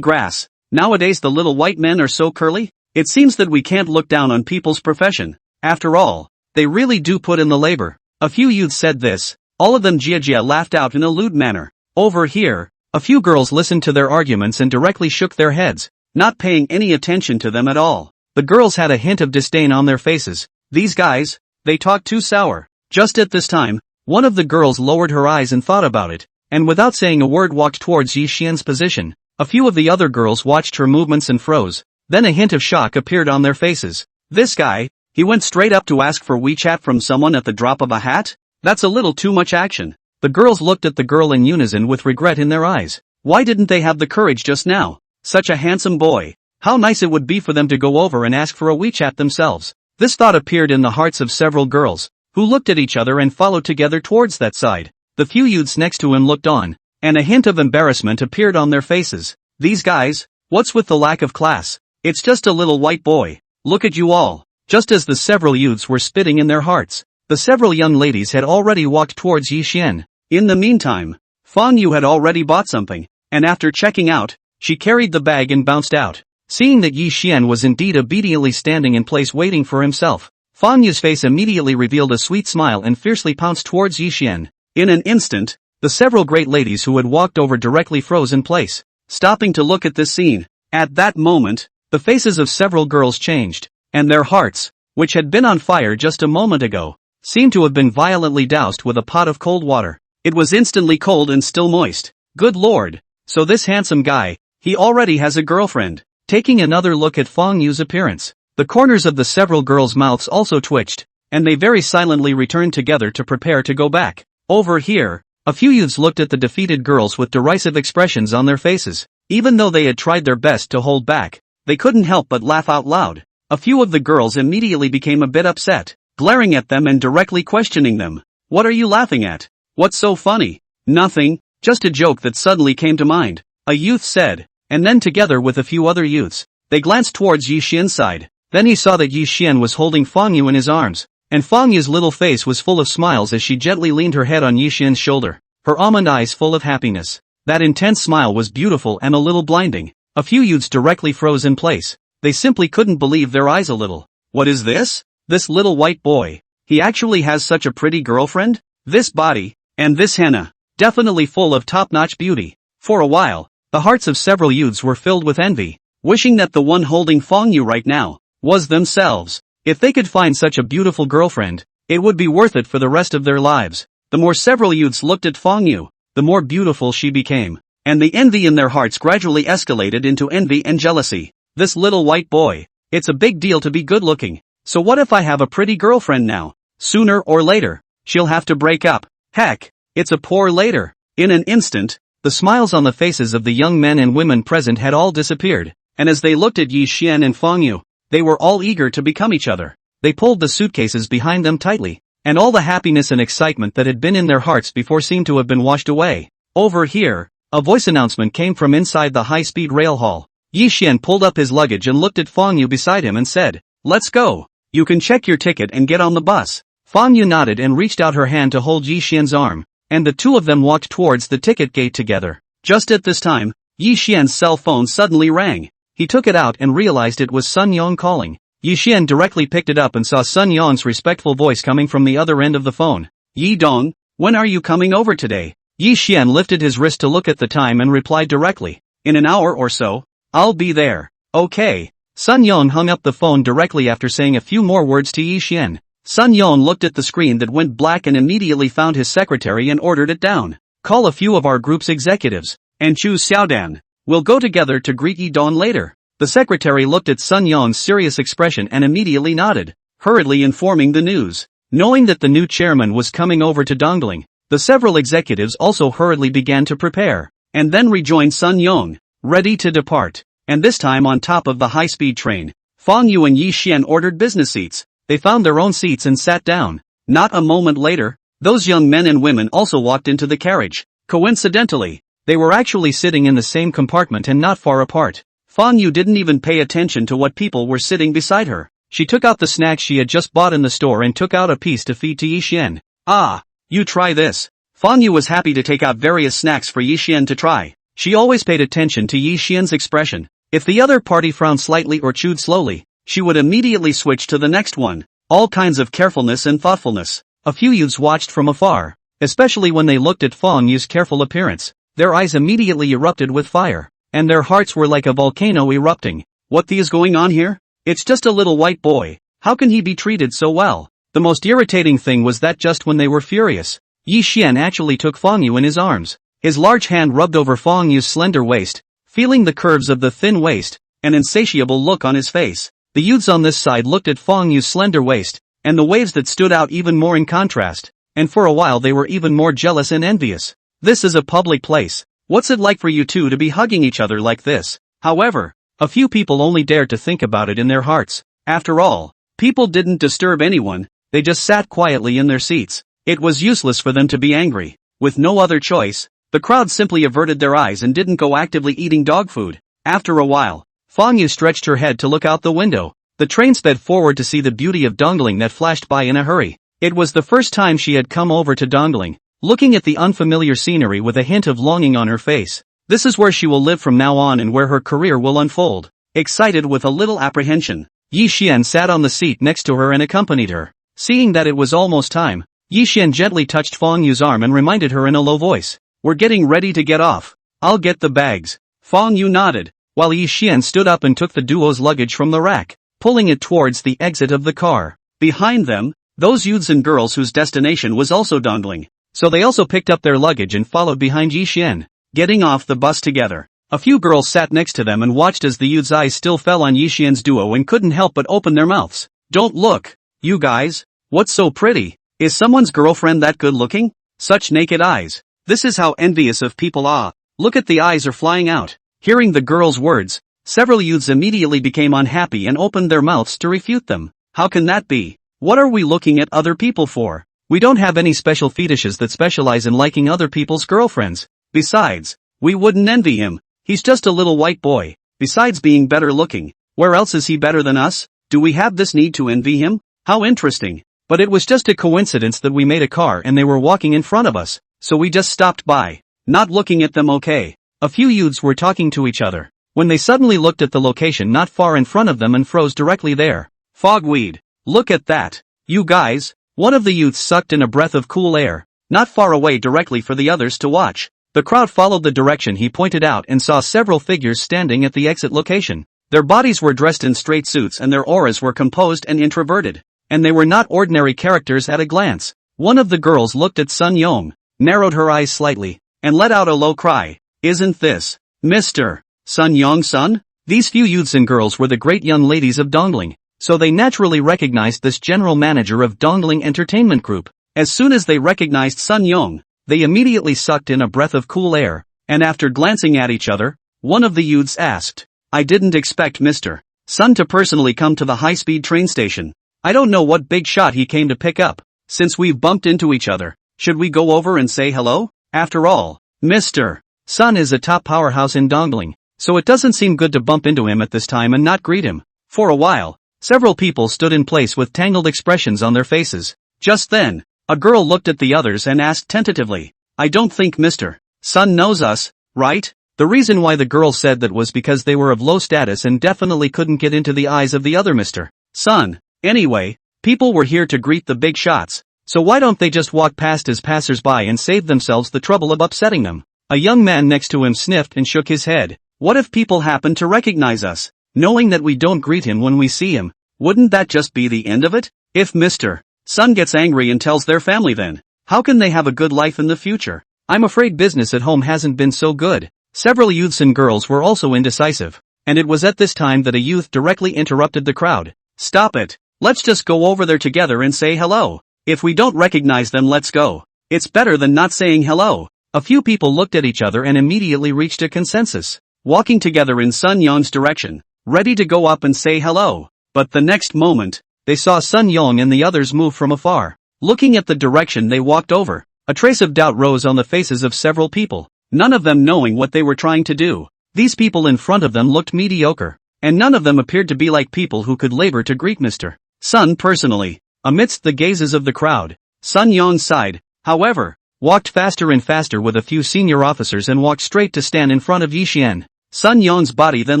grass. Nowadays the little white men are so curly. It seems that we can't look down on people's profession. After all, they really do put in the labor. A few youths said this. All of them Jia laughed out in a lewd manner. Over here, a few girls listened to their arguments and directly shook their heads, not paying any attention to them at all. The girls had a hint of disdain on their faces. These guys, they talk too sour. Just at this time, one of the girls lowered her eyes and thought about it, and without saying a word walked towards Yi Xian's position. A few of the other girls watched her movements and froze. Then a hint of shock appeared on their faces. This guy, he went straight up to ask for WeChat from someone at the drop of a hat? That's a little too much action. The girls looked at the girl in unison with regret in their eyes. Why didn't they have the courage just now? Such a handsome boy. How nice it would be for them to go over and ask for a WeChat themselves. This thought appeared in the hearts of several girls, who looked at each other and followed together towards that side. The few youths next to him looked on, and a hint of embarrassment appeared on their faces. These guys, what's with the lack of class? It's just a little white boy. Look at you all. Just as the several youths were spitting in their hearts, the several young ladies had already walked towards Yi Xian. In the meantime, Fang Yu had already bought something, and after checking out, she carried the bag and bounced out. Seeing that Yi Xian was indeed obediently standing in place waiting for himself, Fang Yu's face immediately revealed a sweet smile and fiercely pounced towards Yi Xian. In an instant, the several great ladies who had walked over directly froze in place, stopping to look at this scene. At that moment, the faces of several girls changed, and their hearts, which had been on fire just a moment ago, seemed to have been violently doused with a pot of cold water. It was instantly cold and still moist. Good lord, so this handsome guy, he already has a girlfriend. Taking another look at Fang Yu's appearance, the corners of the several girls' mouths also twitched, and they very silently returned together to prepare to go back. Over here, a few youths looked at the defeated girls with derisive expressions on their faces. Even though they had tried their best to hold back, they couldn't help but laugh out loud. A few of the girls immediately became a bit upset, glaring at them and directly questioning them. What are you laughing at? What's so funny? Nothing, just a joke that suddenly came to mind, a youth said, and then together with a few other youths, they glanced towards Yi Xian's side. Then he saw that Yi Xian was holding Fang Yu in his arms, and Fang Yu's little face was full of smiles as she gently leaned her head on Yi Xian's shoulder, her almond eyes full of happiness. That intense smile was beautiful and a little blinding. A few youths directly froze in place. They simply couldn't believe their eyes a little. What is this? This little white boy. He actually has such a pretty girlfriend? This body, and this henna, definitely full of top-notch beauty. For a while, the hearts of several youths were filled with envy, wishing that the one holding Fang Yu right now was themselves. If they could find such a beautiful girlfriend, it would be worth it for the rest of their lives. The more several youths looked at Fang Yu, the more beautiful she became, and the envy in their hearts gradually escalated into envy and jealousy. This little white boy, it's a big deal to be good looking. So what if I have a pretty girlfriend now? Sooner or later, she'll have to break up. Heck, it's a poor later. In an instant, the smiles on the faces of the young men and women present had all disappeared, and as they looked at Yi Xian and Fang Yu, they were all eager to become each other. They pulled the suitcases behind them tightly, and all the happiness and excitement that had been in their hearts before seemed to have been washed away. Over here, a voice announcement came from inside the high-speed rail hall. Yi Xian pulled up his luggage and looked at Fang Yu beside him and said, "Let's go. You can check your ticket and get on the bus." Fang Yu nodded and reached out her hand to hold Yi Xian's arm, and the two of them walked towards the ticket gate together. Just at this time, Yi Xian's cell phone suddenly rang. He took it out and realized it was Sun Yong calling. Yi Xian directly picked it up and saw Sun Yong's respectful voice coming from the other end of the phone. "Yi Dong, when are you coming over today?" Yi Xian lifted his wrist to look at the time and replied directly, "In an hour or so, I'll be there." Okay. Sun Yong hung up the phone directly after saying a few more words to Yi Xian. Sun Yong looked at the screen that went black and immediately found his secretary and ordered it down. Call a few of our group's executives, and choose Xiaodan. We'll go together to greet Yi Don later. The secretary looked at Sun Yong's serious expression and immediately nodded, hurriedly informing the news. Knowing that the new chairman was coming over to Dongling, the several executives also hurriedly began to prepare, and then rejoined Sun Yong, ready to depart. And this time on top of the high-speed train, Fang Yu and Yi Xian ordered business seats. They found their own seats and sat down. Not a moment later, those young men and women also walked into the carriage. Coincidentally, they were actually sitting in the same compartment and not far apart. Fang Yu didn't even pay attention to what people were sitting beside her. She took out the snacks she had just bought in the store and took out a piece to feed to Yi Xian. Ah, you try this. Fang Yu was happy to take out various snacks for Yi Xian to try. She always paid attention to Yi Xian's expression. If the other party frowned slightly or chewed slowly, she would immediately switch to the next one. All kinds of carefulness and thoughtfulness. A few youths watched from afar, especially when they looked at Fang Yu's careful appearance. Their eyes immediately erupted with fire, and their hearts were like a volcano erupting. What is going on here? It's just a little white boy. How can he be treated so well? The most irritating thing was that just when they were furious, Yi Xian actually took Fang Yu in his arms. His large hand rubbed over Fang Yu's slender waist, feeling the curves of the thin waist, an insatiable look on his face. The youths on this side looked at Fang Yu's slender waist, and the waves that stood out even more in contrast, and for a while they were even more jealous and envious. This is a public place. What's it like for you two to be hugging each other like this? However, a few people only dared to think about it in their hearts. After all, people didn't disturb anyone, they just sat quietly in their seats. It was useless for them to be angry. With no other choice, the crowd simply averted their eyes and didn't go actively eating dog food. After a while, Fang Yu stretched her head to look out the window. The train sped forward to see the beauty of Dongling that flashed by in a hurry. It was the first time she had come over to Dongling, looking at the unfamiliar scenery with a hint of longing on her face. This is where she will live from now on and where her career will unfold. Excited with a little apprehension, Yi Xian sat on the seat next to her and accompanied her. Seeing that it was almost time, Yi Xian gently touched Fang Yu's arm and reminded her in a low voice, "We're getting ready to get off. I'll get the bags." Fang Yu nodded, while Yi Xian stood up and took the duo's luggage from the rack, pulling it towards the exit of the car. Behind them, those youths and girls whose destination was also Dongling, so they also picked up their luggage and followed behind Yi Xian, getting off the bus together. A few girls sat next to them and watched as the youth's eyes still fell on Yi Xian's duo and couldn't help but open their mouths. "Don't look, you guys. What's so pretty? Is someone's girlfriend that good looking? Such naked eyes. This is how envious of people are. Look at the eyes are flying out." Hearing the girls' words, several youths immediately became unhappy and opened their mouths to refute them. "How can that be? What are we looking at other people for? We don't have any special fetishes that specialize in liking other people's girlfriends. Besides, we wouldn't envy him. He's just a little white boy. Besides being better looking, where else is he better than us? Do we have this need to envy him? How interesting. But it was just a coincidence that we made a car and they were walking in front of us, so we just stopped by, not looking at them." Okay. A few youths were talking to each other, when they suddenly looked at the location not far in front of them and froze directly there. "Fogweed. Look at that. You guys." One of the youths sucked in a breath of cool air, not far away directly for the others to watch. The crowd followed the direction he pointed out and saw several figures standing at the exit location. Their bodies were dressed in straight suits and their auras were composed and introverted, and they were not ordinary characters at a glance. One of the girls looked at Sun Yong, narrowed her eyes slightly, and let out a low cry. "Isn't this Mr. Sun Yong-sun?" These few youths and girls were the great young ladies of Dongling, so they naturally recognized this general manager of Dongling Entertainment Group. As soon as they recognized Sun Yong, they immediately sucked in a breath of cool air, and after glancing at each other, one of the youths asked, "I didn't expect Mr. Sun to personally come to the high-speed train station. I don't know what big shot he came to pick up. Since we've bumped into each other, should we go over and say hello? After all, Mr. Sun is a top powerhouse in Dongling, so it doesn't seem good to bump into him at this time and not greet him." For a while, several people stood in place with tangled expressions on their faces. Just then, a girl looked at the others and asked tentatively, "I don't think Mr. Sun knows us, right?" The reason why the girl said that was because they were of low status and definitely couldn't get into the eyes of the other Mr. Sun. Anyway, people were here to greet the big shots, so why don't they just walk past as passers-by and save themselves the trouble of upsetting them? A young man next to him sniffed and shook his head. "What if people happen to recognize us? knowing that we don't greet him when we see him. Wouldn't that just be the end of it? If Mr. Sun gets angry and tells their family, then how can they have a good life in the future? I'm afraid business at home hasn't been so good. Several youths and girls were also indecisive, and it was at this time that a youth directly interrupted the crowd. Stop it. Let's just go over there together and say hello. If we don't recognize them, let's go. It's better than not saying hello. A few people looked at each other and immediately reached a consensus, walking together in Sun Yong's direction, ready to go up and say hello. But the next moment, they saw Sun Yong and the others move from afar. Looking at the direction they walked over, a trace of doubt rose on the faces of several people, none of them knowing what they were trying to do. These people in front of them looked mediocre, and none of them appeared to be like people who could labor to greet Mr. Sun personally. Amidst the gazes of the crowd, Sun Yong sighed, however, walked faster and faster with a few senior officers and walked straight to stand in front of Yi Xian. Sun Yong's body then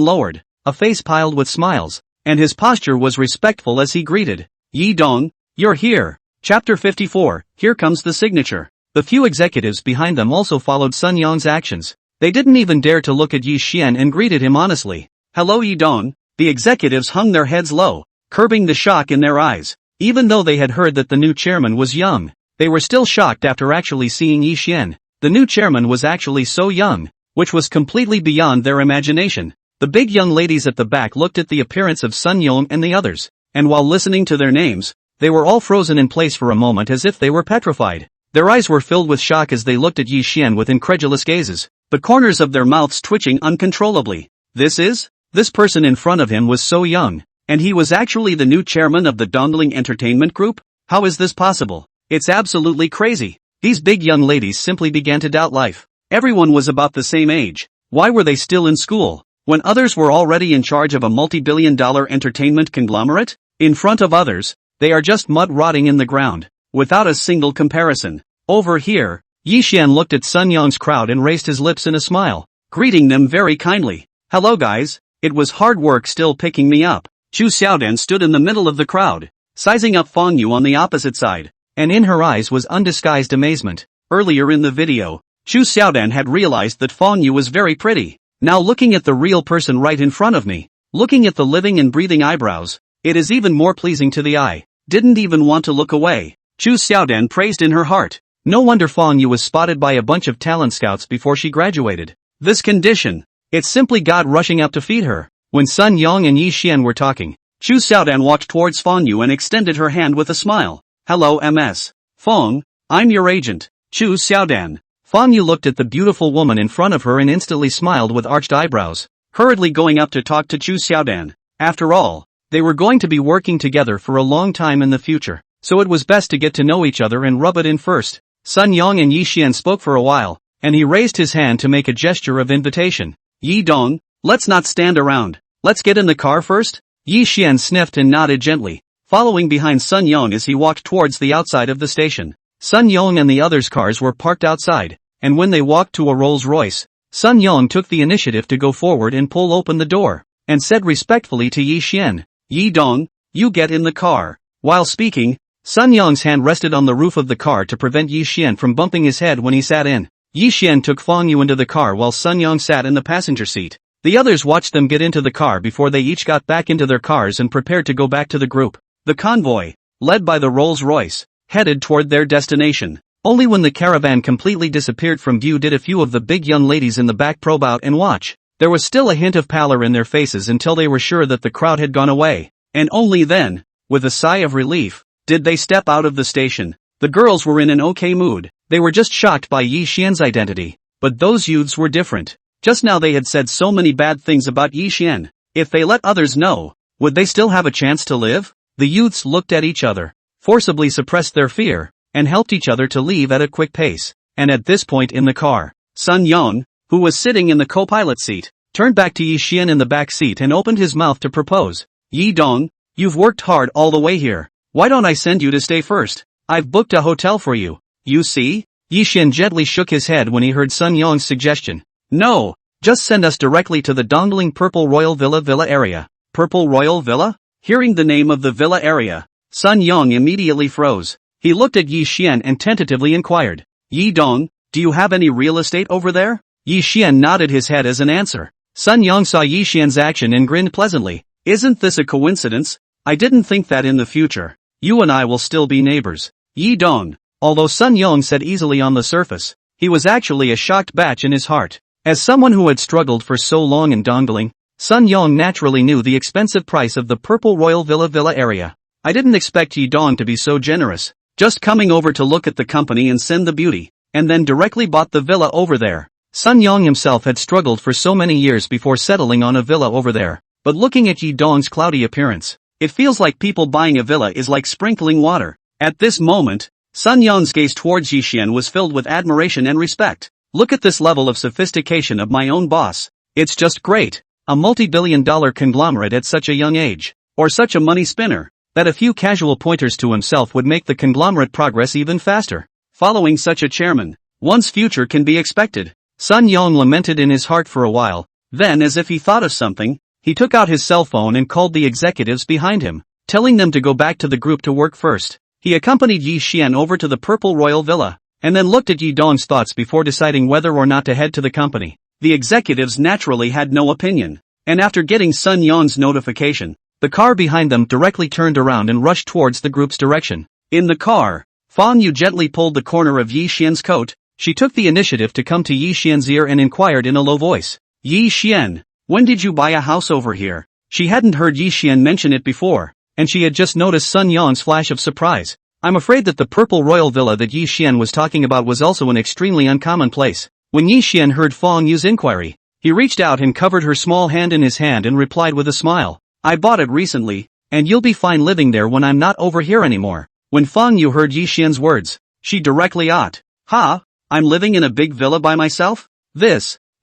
lowered, a face piled with smiles, and his posture was respectful as he greeted. Yi Dong, you're here. Chapter 54, here comes the signature. The few executives behind them also followed Sun Yong's actions. They didn't even dare to look at Yi Xian and greeted him honestly. Hello Yi Dong. The executives hung their heads low, curbing the shock in their eyes. Even though they had heard that the new chairman was young, they were still shocked after actually seeing Yi Xian. The new chairman was actually so young, which was completely beyond their imagination. The big young ladies at the back looked at the appearance of Sun Yong and the others, and while listening to their names, they were all frozen in place for a moment as if they were petrified. Their eyes were filled with shock as they looked at Yi Xian with incredulous gazes, the corners of their mouths twitching uncontrollably. This person in front of him was so young, and he was actually the new chairman of the Dongling Entertainment Group? How is this possible? It's absolutely crazy. These big young ladies simply began to doubt life. Everyone was about the same age. Why were they still in school, when others were already in charge of a multi-billion-dollar entertainment conglomerate? In front of others, they are just mud rotting in the ground, without a single comparison. Over here, Yi Xian looked at Sun Yong's crowd and raised his lips in a smile, greeting them very kindly. Hello guys, it was hard work still picking me up. Chu Xiaodan stood in the middle of the crowd, sizing up Fong Yu on the opposite side, and in her eyes was undisguised amazement. Earlier in the video, Chu Xiaodan had realized that Fong Yu was very pretty. Now looking at the real person right in front of me, looking at the living and breathing eyebrows, it is even more pleasing to the eye. Didn't even want to look away. Chu Xiaodan praised in her heart. No wonder Fong Yu was spotted by a bunch of talent scouts before she graduated. This condition, it's simply God rushing out to feed her. When Sun Yong and Yi Xian were talking, Chu Xiaodan walked towards Fong Yu and extended her hand with a smile. Hello Ms. Fong, I'm your agent, Chu Xiaodan. Fong Yu looked at the beautiful woman in front of her and instantly smiled with arched eyebrows, hurriedly going up to talk to Chu Xiaodan. After all, they were going to be working together for a long time in the future, so it was best to get to know each other and rub it in first. Sun Yong and Yi Xian spoke for a while, and he raised his hand to make a gesture of invitation. Yi Dong, let's not stand around. Let's get in the car first? Yi Xian sniffed and nodded gently, following behind Sun Yong as he walked towards the outside of the station. Sun Yong and the others' cars were parked outside, and when they walked to a Rolls-Royce, Sun Yong took the initiative to go forward and pull open the door, and said respectfully to Yi Xian, Yi Dong, you get in the car. While speaking, Sun Yong's hand rested on the roof of the car to prevent Yi Xian from bumping his head when he sat in. Yi Xian took Fong Yu into the car while Sun Yong sat in the passenger seat. The others watched them get into the car before they each got back into their cars and prepared to go back to the group. The convoy, led by the Rolls-Royce, headed toward their destination. Only when the caravan completely disappeared from view did a few of the big young ladies in the back probe out and watch. There was still a hint of pallor in their faces until they were sure that the crowd had gone away, and only then, with a sigh of relief, did they step out of the station. The girls were in an okay mood. They were just shocked by Yi Xian's identity, but those youths were different. Just now they had said so many bad things about Yi Xian. If they let others know, would they still have a chance to live? The youths looked at each other, forcibly suppressed their fear, and helped each other to leave at a quick pace. And at this point in the car, Sun Yong, who was sitting in the co-pilot seat, turned back to Yi Xian in the back seat and opened his mouth to propose. Yi Dong, you've worked hard all the way here. Why don't I send you to stay first? I've booked a hotel for you. You see? Yi Xian gently shook his head when he heard Sun Yong's suggestion. No, just send us directly to the Dongling Purple Royal Villa area. Purple Royal Villa? Hearing the name of the villa area, Sun Yong immediately froze. He looked at Yi Xian and tentatively inquired, Yi Dong, do you have any real estate over there? Yi Xian nodded his head as an answer. Sun Yang saw Yi Xian's action and grinned pleasantly. Isn't this a coincidence? I didn't think that in the future, you and I will still be neighbors. Yi Dong. Although Sun Yang said easily on the surface, he was actually a shocked batch in his heart. As someone who had struggled for so long in Dongling, Sun Yang naturally knew the expensive price of the Purple Royal Villa area. I didn't expect Yi Dong to be so generous, just coming over to look at the company and send the beauty, and then directly bought the villa over there. Sun Yang himself had struggled for so many years before settling on a villa over there, but looking at Yi Dong's cloudy appearance, it feels like people buying a villa is like sprinkling water. At this moment, Sun Yang's gaze towards Yi Xian was filled with admiration and respect. Look at this level of sophistication of my own boss. It's just great. A multi-billion-dollar conglomerate at such a young age. Or such a money spinner, that a few casual pointers to himself would make the conglomerate progress even faster. Following such a chairman, one's future can be expected. Sun Yang lamented in his heart for a while, then as if he thought of something, he took out his cell phone and called the executives behind him, telling them to go back to the group to work first. He accompanied Yi Xian over to the Purple Royal Villa, and then looked at Yi Dong's thoughts before deciding whether or not to head to the company. The executives naturally had no opinion, and after getting Sun Yang's notification, the car behind them directly turned around and rushed towards the group's direction. In the car, Fang Yu gently pulled the corner of Yi Xian's coat. She took the initiative to come to Yi Xian's ear and inquired in a low voice. Yi Xian, when did you buy a house over here? She hadn't heard Yi Xian mention it before, and she had just noticed Sun Yang's flash of surprise. I'm afraid that the Purple Royal Villa that Yi Xian was talking about was also an extremely uncommon place. When Yi Xian heard Fang Yu's inquiry, he reached out and covered her small hand in his hand and replied with a smile. I bought it recently, and you'll be fine living there when I'm not over here anymore. When Fang Yu heard Yi Xian's words, she directly Ha? I'm living in a big villa by myself?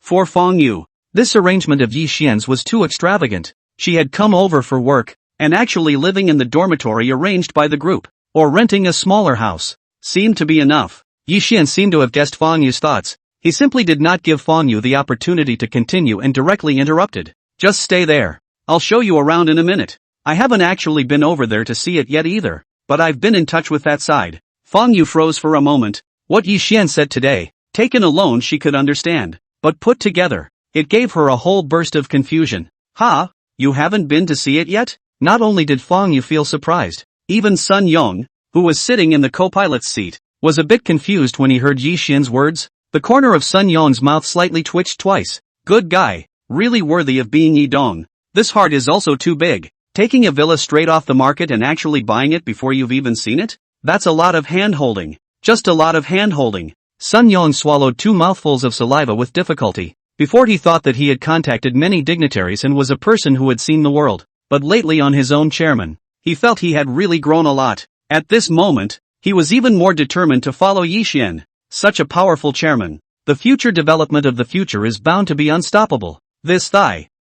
For Fang Yu, this arrangement of Yi Xian's was too extravagant. She had come over for work, and actually living in the dormitory arranged by the group, or renting a smaller house, seemed to be enough. Yi Xian seemed to have guessed Fang Yu's thoughts. He simply did not give Fang Yu the opportunity to continue and directly interrupted. Just stay there. I'll show you around in a minute. I haven't actually been over there to see it yet either, but I've been in touch with that side. Fang Yu froze for a moment. What Yi Xian said today, taken alone she could understand, but put together, it gave her a whole burst of confusion. Ha? You haven't been to see it yet? Not only did Fang Yu feel surprised, even Sun Yang, who was sitting in the co-pilot's seat, was a bit confused when he heard Yi Xian's words. The corner of Sun Yang's mouth slightly twitched twice. Good guy, really worthy of being Yi Dong. This heart is also too big. Taking a villa straight off the market and actually buying it before you've even seen it? That's a lot of hand-holding. Just a lot of hand-holding. Sun Yang swallowed 2 mouthfuls of saliva with difficulty. Before he thought that he had contacted many dignitaries and was a person who had seen the world, but lately on his own chairman, he felt he had really grown a lot. At this moment, he was even more determined to follow Yi Xian. Such a powerful chairman. The future development of the future is bound to be unstoppable.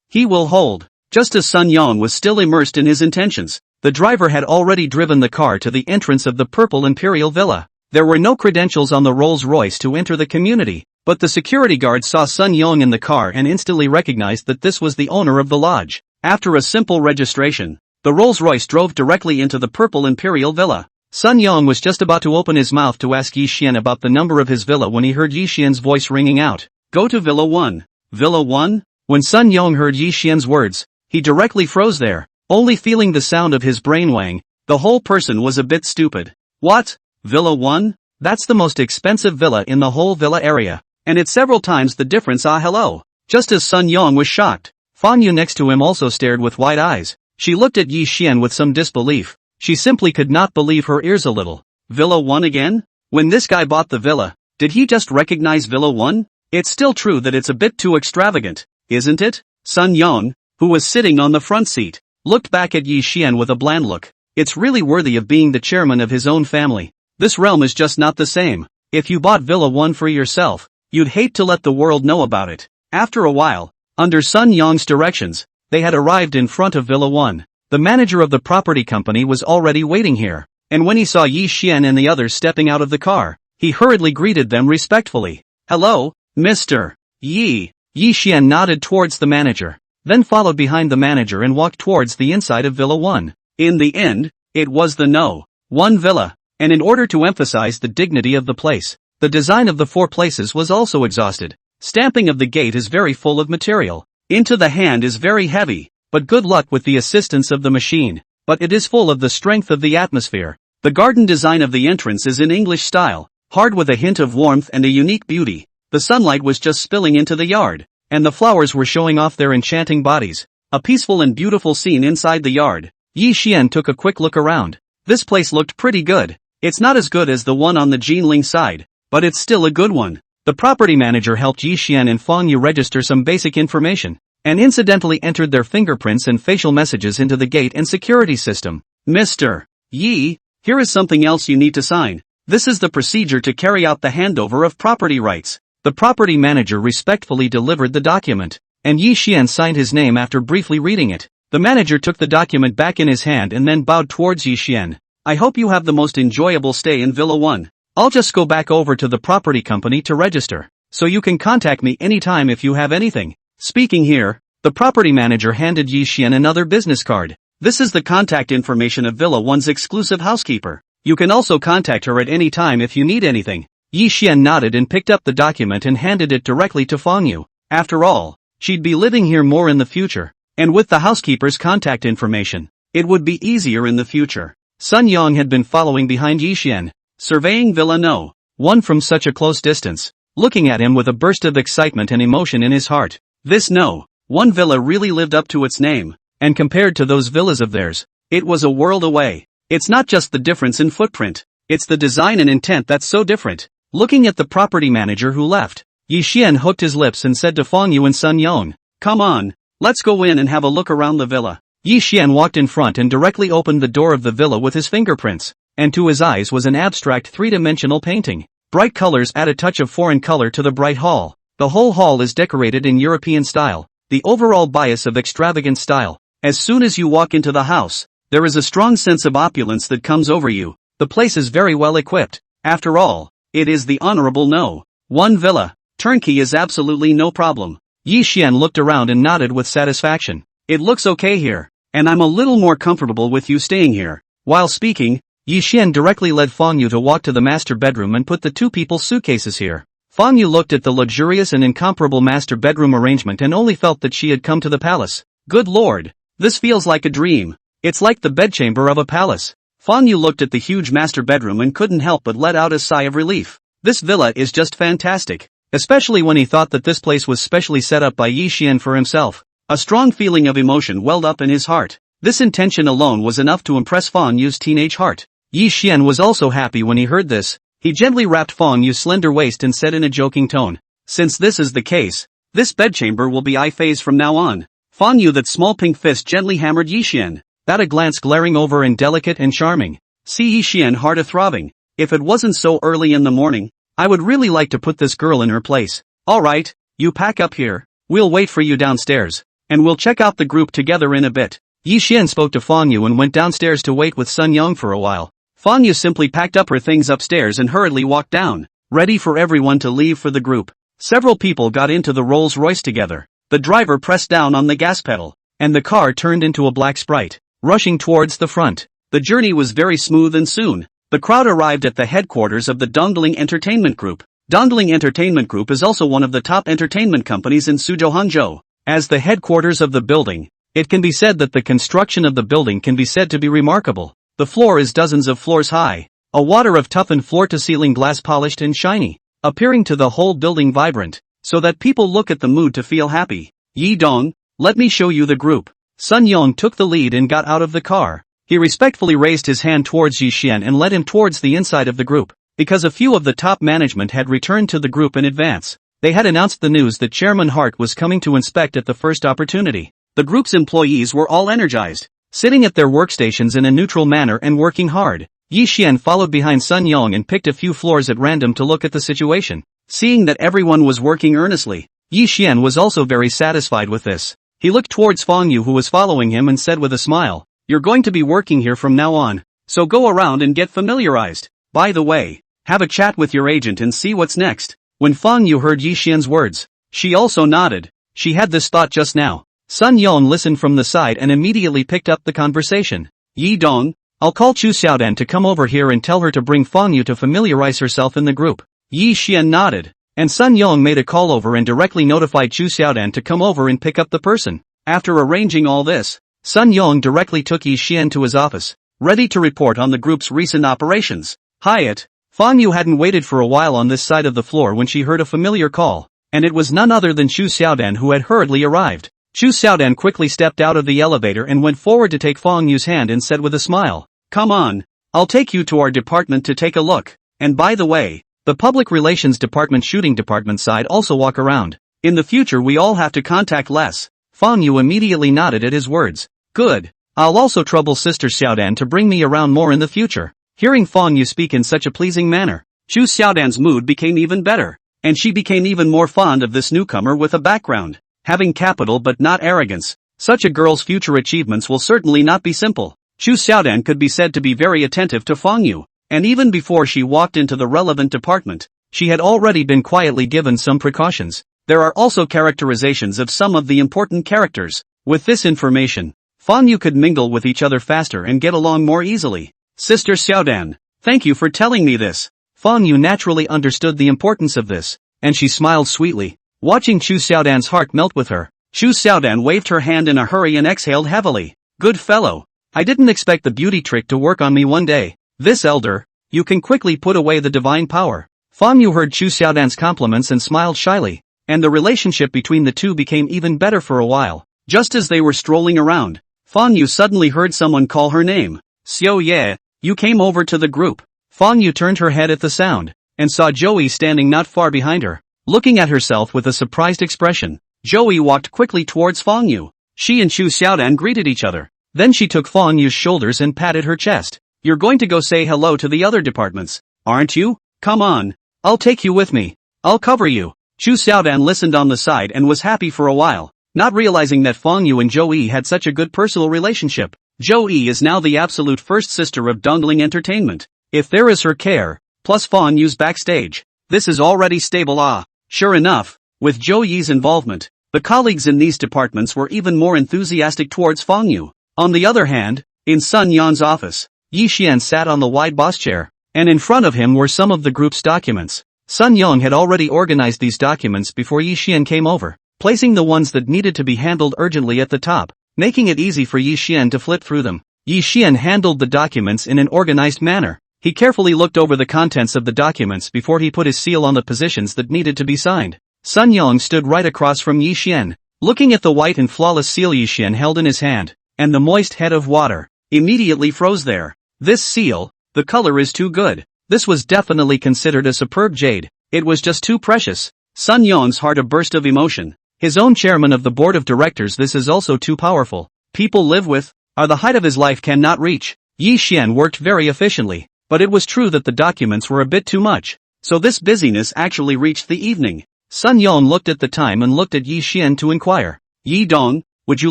He will hold. Just as Sun Yang was still immersed in his intentions, the driver had already driven the car to the entrance of the Purple Imperial Villa. There were no credentials on the Rolls-Royce to enter the community, but the security guard saw Sun Yang in the car and instantly recognized that this was the owner of the lodge. After a simple registration, the Rolls-Royce drove directly into the Purple Imperial Villa. Sun Yang was just about to open his mouth to ask Yi Xian about the number of his villa when he heard Yi Xian's voice ringing out. Go to Villa 1. Villa 1? When Sun Yang heard Yi Xian's words, he directly froze there, only feeling the sound of his brain wang. The whole person was a bit stupid. What? Villa 1? That's the most expensive villa in the whole villa area, and it's several times the difference. Hello. Just as Sun Yang was shocked, Fang Yu next to him also stared with wide eyes. She looked at Yi Xian with some disbelief. She simply could not believe her ears a little. Villa 1 again? When this guy bought the villa, did he just recognize Villa 1? It's still true that it's a bit too extravagant, isn't it? Sun Yang, who was sitting on the front seat, looked back at Yi Xian with a bland look. It's really worthy of being the chairman of his own family. This realm is just not the same. If you bought Villa 1 for yourself, you'd hate to let the world know about it. After a while, under Sun Yang's directions, they had arrived in front of Villa 1. The manager of the property company was already waiting here, and when he saw Yi Xian and the others stepping out of the car, he hurriedly greeted them respectfully. Hello, Mr. Yi. Yi Xian nodded towards the manager, then followed behind the manager and walked towards the inside of Villa 1. In the end, it was the No. 1 villa, and in order to emphasize the dignity of the place, the design of the 4 places was also exhausted. Stamping of the gate is very full of material. into the hand is very heavy, but good luck with the assistance of the machine. But it is full of the strength of the atmosphere. The garden design of the entrance is in English style, hard with a hint of warmth and a unique beauty. The sunlight was just spilling into the yard, and the flowers were showing off their enchanting bodies. A peaceful and beautiful scene inside the yard. Yi Xian took a quick look around. This place looked pretty good. It's not as good as the one on the Jinling side, but it's still a good one. The property manager helped Yi Xian and Fang Yu register some basic information, and incidentally entered their fingerprints and facial messages into the gate and security system. Mr. Yi, here is something else you need to sign. This is the procedure to carry out the handover of property rights. The property manager respectfully delivered the document, and Yi Xian signed his name after briefly reading it. The manager took the document back in his hand and then bowed towards Yi Xian. I hope you have the most enjoyable stay in Villa 1. I'll just go back over to the property company to register, so you can contact me anytime if you have anything. Speaking here, the property manager handed Yi Xian another business card. This is the contact information of Villa 1's exclusive housekeeper. You can also contact her at any time if you need anything. Yi Xian nodded and picked up the document and handed it directly to Fang Yu. After all, she'd be living here more in the future, and with the housekeeper's contact information, it would be easier in the future. Sun Yang had been following behind Yi Xian, surveying Villa No. 1 from such a close distance, looking at him with a burst of excitement and emotion in his heart. This No. 1 villa really lived up to its name, and compared to those villas of theirs, it was a world away. It's not just the difference in footprint, it's the design and intent that's so different. Looking at the property manager who left, Yi Xian hooked his lips and said to Fang Yu and Sun Yang, "Come on, let's go in and have a look around the villa." Yi Xian walked in front and directly opened the door of the villa with his fingerprints, and to his eyes was an abstract three-dimensional painting. Bright colors add a touch of foreign color to the bright hall. The whole hall is decorated in European style, the overall bias of extravagant style. As soon as you walk into the house, there is a strong sense of opulence that comes over you. The place is very well equipped. After all, it is the Honorable No. 1 villa. Turnkey is absolutely no problem. Yi Xian looked around and nodded with satisfaction. It looks okay here, and I'm a little more comfortable with you staying here. While speaking, Yi Xian directly led Fang Yu to walk to the master bedroom and put the two people's suitcases here. Fang Yu looked at the luxurious and incomparable master bedroom arrangement and only felt that she had come to the palace. Good lord, this feels like a dream. It's like the bedchamber of a palace. Fang Yu looked at the huge master bedroom and couldn't help but let out a sigh of relief. This villa is just fantastic, especially when he thought that this place was specially set up by Yi Xian for himself. A strong feeling of emotion welled up in his heart. This intention alone was enough to impress Fang Yu's teenage heart. Yi Xian was also happy when he heard this. He gently wrapped Fang Yu's slender waist and said in a joking tone, "Since this is the case, this bedchamber will be I-phase from now on." Fang Yu, that small pink fist gently hammered Yi Xian, that a glance glaring over and delicate and charming. See Yi Xian heart a-throbbing. If it wasn't so early in the morning, I would really like to put this girl in her place. Alright, you pack up here, we'll wait for you downstairs, and we'll check out the group together in a bit. Yi Xian spoke to Fang Yu and went downstairs to wait with Sun Yang for a while. Fang Yu simply packed up her things upstairs and hurriedly walked down, ready for everyone to leave for the group. Several people got into the Rolls-Royce together. The driver pressed down on the gas pedal, and the car turned into a black sprite, rushing towards the front. The journey was very smooth and soon, the crowd arrived at the headquarters of the Dongdaling Entertainment Group. Dongdaling Entertainment Group is also one of the top entertainment companies in Suzhou, Hangzhou. As the headquarters of the building, it can be said that the construction of the building can be said to be remarkable. The floor is dozens of floors high, a water of toughened floor-to-ceiling glass polished and shiny, appearing to the whole building vibrant, so that people look at the mood to feel happy. Yi Dong, let me show you the group. Sun Yang took the lead and got out of the car. He respectfully raised his hand towards Yi Xian and led him towards the inside of the group, because a few of the top management had returned to the group in advance. They had announced the news that Chairman Hart was coming to inspect at the first opportunity. The group's employees were all energized, sitting at their workstations in a neutral manner and working hard. Yi Xian followed behind Sun Yang and picked a few floors at random to look at the situation. Seeing that everyone was working earnestly, Yi Xian was also very satisfied with this. He looked towards Fang Yu, who was following him, and said with a smile, "You're going to be working here from now on, so go around and get familiarized. By the way, have a chat with your agent and see what's next." When Fang Yu heard Yi Xian's words, she also nodded. She had this thought just now. Sun Yang listened from the side and immediately picked up the conversation. "Yi Dong, I'll call Chu Xiaodan to come over here and tell her to bring Fang Yu to familiarize herself in the group." Yi Xian nodded. and Sun Yong made a call over and directly notified Chu Xiaodan to come over and pick up the person. After arranging all this, Sun Yong directly took Yi Xian to his office, ready to report on the group's recent operations. Hyatt, Fang Yu hadn't waited for a while on this side of the floor when she heard a familiar call, and it was none other than Chu Xiaodan who had hurriedly arrived. Chu Xiaodan quickly stepped out of the elevator and went forward to take Fang Yu's hand and said with a smile, "Come on, I'll take you to our department to take a look, and by the way, the public relations department shooting department side also walk around. In the future we all have to contact less." Fang Yu immediately nodded at his words. "Good, I'll also trouble Sister Xiaodan to bring me around more in the future." Hearing Fang Yu speak in such a pleasing manner, Chu Xiaodan's mood became even better, and she became even more fond of this newcomer with a background, having capital but not arrogance. Such a girl's future achievements will certainly not be simple. Chu Xiaodan could be said to be very attentive to Fang Yu, and even before she walked into the relevant department, she had already been quietly given some precautions. There are also characterizations of some of the important characters. With this information, Fang Yu could mingle with each other faster and get along more easily. "Sister Xiaodan, thank you for telling me this." Fang Yu naturally understood the importance of this, and she smiled sweetly, watching Chu Xiaodan's heart melt with her. Chu Xiaodan waved her hand in a hurry and exhaled heavily. "Good fellow, I didn't expect the beauty trick to work on me one day. This elder, you can quickly put away the divine power." Fang Yu heard Chu Xiaodan's compliments and smiled shyly, and the relationship between the two became even better for a while. Just as they were strolling around, Fang Yu suddenly heard someone call her name. "Xiao Ye, you came over to the group." Fang Yu turned her head at the sound, and saw Joey standing not far behind her, looking at herself with a surprised expression. Joey walked quickly towards Fang Yu. She and Chu Xiaodan greeted each other. Then she took Fang Yu's shoulders and patted her chest. "You're going to go say hello to the other departments, aren't you? Come on, I'll take you with me. I'll cover you." Chu Xiaodan listened on the side and was happy for a while, not realizing that Fang Yu and Joey had such a good personal relationship. Joey is now the absolute first sister of Dongling Entertainment. If there is her care, plus Fang Yu's backstage, this is already stable. Sure enough, with Zhou Yi's involvement, the colleagues in these departments were even more enthusiastic towards Fang Yu. On the other hand, in Sun Yan's office, Yi Xian sat on the wide boss chair, and in front of him were some of the group's documents. Sun Yang had already organized these documents before Yi Xian came over, placing the ones that needed to be handled urgently at the top, making it easy for Yi Xian to flip through them. Yi Xian handled the documents in an organized manner. He carefully looked over the contents of the documents before he put his seal on the positions that needed to be signed. Sun Yang stood right across from Yi Xian, looking at the white and flawless seal Yi Xian held in his hand, and the moist head of water immediately froze there. This seal, the color is too good. This was definitely considered a superb jade. It was just too precious. Sun Yang's heart a burst of emotion. His own chairman of the board of directors, this is also too powerful. People live with, are the height of his life cannot reach. Yi Xian worked very efficiently, but it was true that the documents were a bit too much. So this busyness actually reached the evening. Sun Yang looked at the time and looked at Yi Xian to inquire. "Yi Dong, would you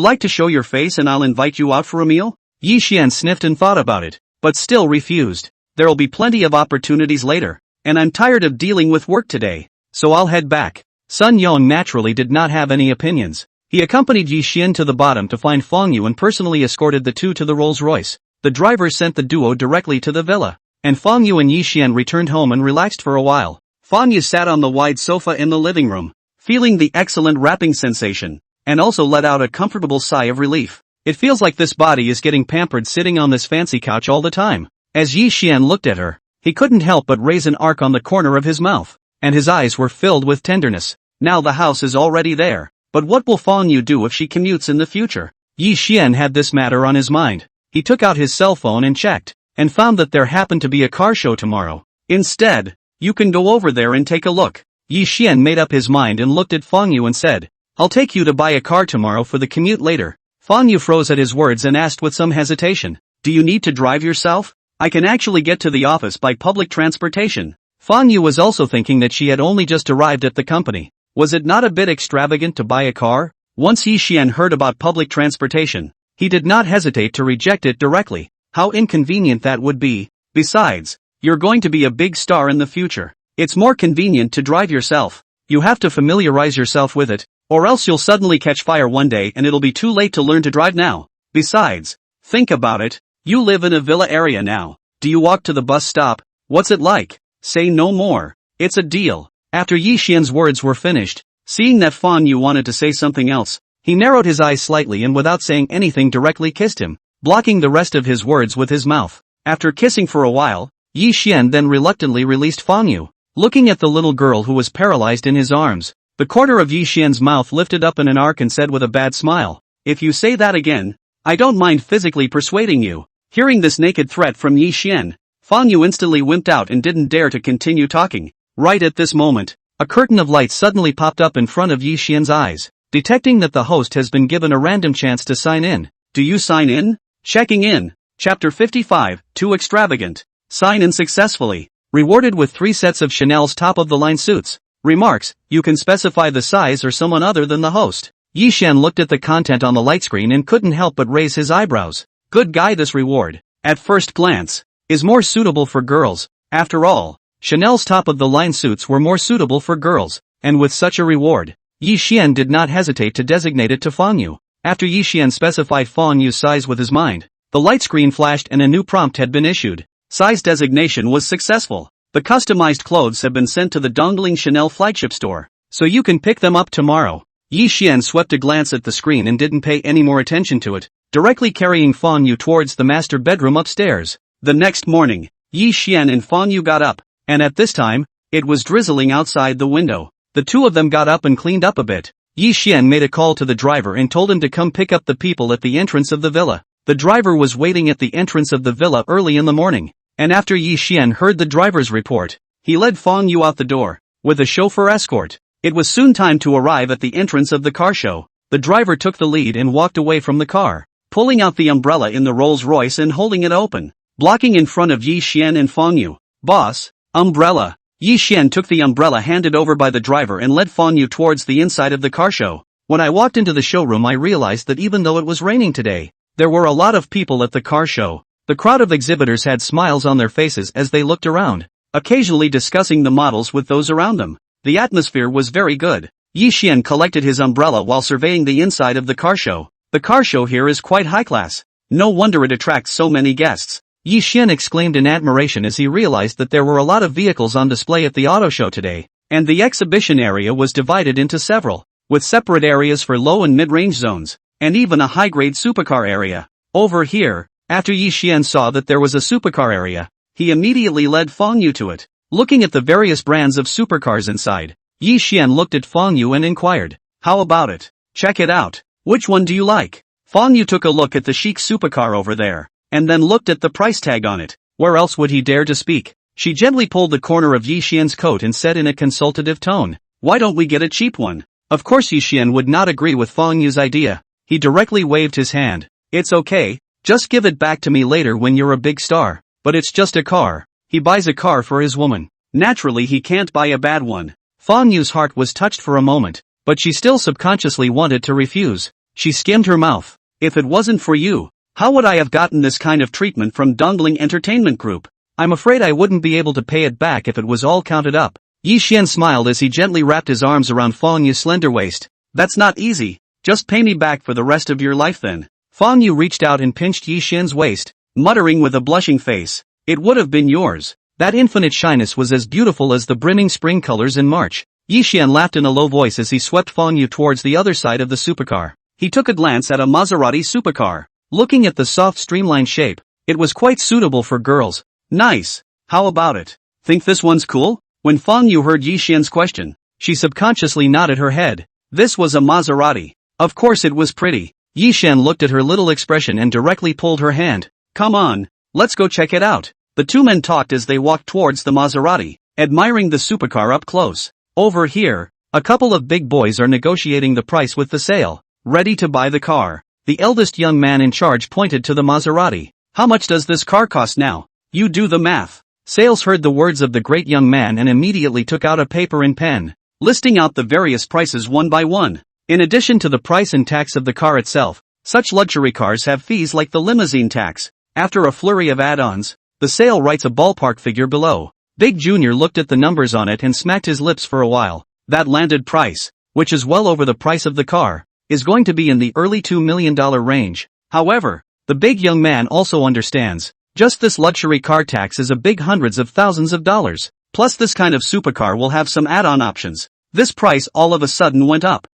like to show your face and I'll invite you out for a meal?" Yi Xian sniffed and thought about it, but still refused. "There'll be plenty of opportunities later, and I'm tired of dealing with work today, so I'll head back." Sun Yang naturally did not have any opinions. He accompanied Yi Xian to the bottom to find Fang Yu and personally escorted the two to the Rolls-Royce. The driver sent the duo directly to the villa, and Fang Yu and Yi Xian returned home and relaxed for a while. Fang Yu sat on the wide sofa in the living room, feeling the excellent wrapping sensation, and also let out a comfortable sigh of relief. It feels like this body is getting pampered sitting on this fancy couch all the time. As Yi Xian looked at her, he couldn't help but raise an arc on the corner of his mouth, and his eyes were filled with tenderness. Now the house is already there, but what will Fang Yu do if she commutes in the future? Yi Xian had this matter on his mind. He took out his cell phone and checked, and found that there happened to be a car show tomorrow. "Instead, you can go over there and take a look." Yi Xian made up his mind and looked at Fang Yu and said, "I'll take you to buy a car tomorrow for the commute later." Fang Yu froze at his words and asked with some hesitation, "Do you need to drive yourself? I can actually get to the office by public transportation." Fang Yu was also thinking that she had only just arrived at the company. Was it not a bit extravagant to buy a car? Once Yi Xian heard about public transportation, he did not hesitate to reject it directly. How inconvenient that would be. Besides, you're going to be a big star in the future. It's more convenient to drive yourself. You have to familiarize yourself with it, or else you'll suddenly catch fire one day and it'll be too late to learn to drive now. Besides, think about it. You live in a villa area now. Do you walk to the bus stop? What's it like? Say no more. It's a deal. After Yi Xian's words were finished, seeing that Fan Yu wanted to say something else, he narrowed his eyes slightly and without saying anything directly kissed him, blocking the rest of his words with his mouth. After kissing for a while, Yi Xian then reluctantly released Fan Yu. Looking at the little girl who was paralyzed in his arms, the corner of Yi Xian's mouth lifted up in an arc and said with a bad smile, "If you say that again, I don't mind physically persuading you." Hearing this naked threat from Yi Xian, Fan Yu instantly wimped out and didn't dare to continue talking. Right at this moment, a curtain of light suddenly popped up in front of Yi Xian's eyes. Detecting that the host has been given a random chance to sign in. Do you sign in? Checking in. Chapter 55, Too Extravagant. Sign in successfully. Rewarded with 3 sets of Chanel's top-of-the-line suits. Remarks, you can specify the size or someone other than the host. Yi Xian looked at the content on the light screen and couldn't help but raise his eyebrows. Good guy, this reward, at first glance, is more suitable for girls. After all, Chanel's top-of-the-line suits were more suitable for girls, and with such a reward, Yi Xian did not hesitate to designate it to Fan Yu. After Yi Xian specified Fan Yu's size with his mind, the light screen flashed and a new prompt had been issued. Size designation was successful. The customized clothes have been sent to the Dongling Chanel flagship store, so you can pick them up tomorrow. Yi Xian swept a glance at the screen and didn't pay any more attention to it, directly carrying Fan Yu towards the master bedroom upstairs. The next morning, Yi Xian and Fan Yu got up, and at this time, it was drizzling outside the window. The two of them got up and cleaned up a bit. Yi Xian made a call to the driver and told him to come pick up the people at the entrance of the villa. The driver was waiting at the entrance of the villa early in the morning, and after Yi Xian heard the driver's report, he led Fan Yu out the door, with a chauffeur escort. It was soon time to arrive at the entrance of the car show. The driver took the lead and walked away from the car, pulling out the umbrella in the Rolls-Royce and holding it open, blocking in front of Yi Xian and Fan Yu. Boss, umbrella. Yi Xian took the umbrella handed over by the driver and led Fan Yu towards the inside of the car show. When I walked into the showroom, I realized that even though it was raining today, there were a lot of people at the car show. The crowd of exhibitors had smiles on their faces as they looked around, occasionally discussing the models with those around them. The atmosphere was very good. Yi Xian collected his umbrella while surveying the inside of the car show. The car show here is quite high class. No wonder it attracts so many guests. Yi Xian exclaimed in admiration as he realized that there were a lot of vehicles on display at the auto show today, and the exhibition area was divided into several, with separate areas for low and mid-range zones, and even a high-grade supercar area. Over here, after Yi Xian saw that there was a supercar area, he immediately led Fan Yu to it. Looking at the various brands of supercars inside, Yi Xian looked at Fan Yu and inquired, "How about it? Check it out. Which one do you like?" Fan Yu took a look at the chic supercar over there, and then looked at the price tag on it. Where else would he dare to speak? She gently pulled the corner of Yi Xian's coat and said in a consultative tone, "Why don't we get a cheap one?" Of course Yi Xian would not agree with Fan Yu's idea. He directly waved his hand. "It's okay, just give it back to me later when you're a big star." But it's just a car. He buys a car for his woman. Naturally he can't buy a bad one. Fan Yu's heart was touched for a moment, but she still subconsciously wanted to refuse. She skimmed her mouth. "If it wasn't for you, how would I have gotten this kind of treatment from Dongling Entertainment Group? I'm afraid I wouldn't be able to pay it back if it was all counted up." Yi Xian smiled as he gently wrapped his arms around Fan Yu's slender waist. "That's not easy. Just pay me back for the rest of your life then." Fan Yu reached out and pinched Yi Xian's waist, muttering with a blushing face, "It would have been yours." That infinite shyness was as beautiful as the brimming spring colors in March. Yi Xian laughed in a low voice as he swept Fan Yu towards the other side of the supercar. He took a glance at a Maserati supercar. Looking at the soft streamlined shape, it was quite suitable for girls. "Nice. How about it? Think this one's cool?" When Fan Yu heard Yi Xian's question, she subconsciously nodded her head. This was a Maserati. Of course it was pretty. Yi Xian looked at her little expression and directly pulled her hand. "Come on, let's go check it out." The two men talked as they walked towards the Maserati, admiring the supercar up close. Over here, a couple of big boys are negotiating the price with the sale, ready to buy the car. The eldest young man in charge pointed to the Maserati. "How much does this car cost now? You do the math." Sales heard the words of the great young man and immediately took out a paper and pen, listing out the various prices one by one. In addition to the price and tax of the car itself, such luxury cars have fees like the limousine tax. After a flurry of add-ons, the sale writes a ballpark figure below. Big Junior looked at the numbers on it and smacked his lips for a while. That landed price, which is well over the price of the car, is going to be in the early $2 million range. However, the big young man also understands, just this luxury car tax is a big hundreds of thousands of dollars. Plus this kind of supercar will have some add-on options. This price all of a sudden went up.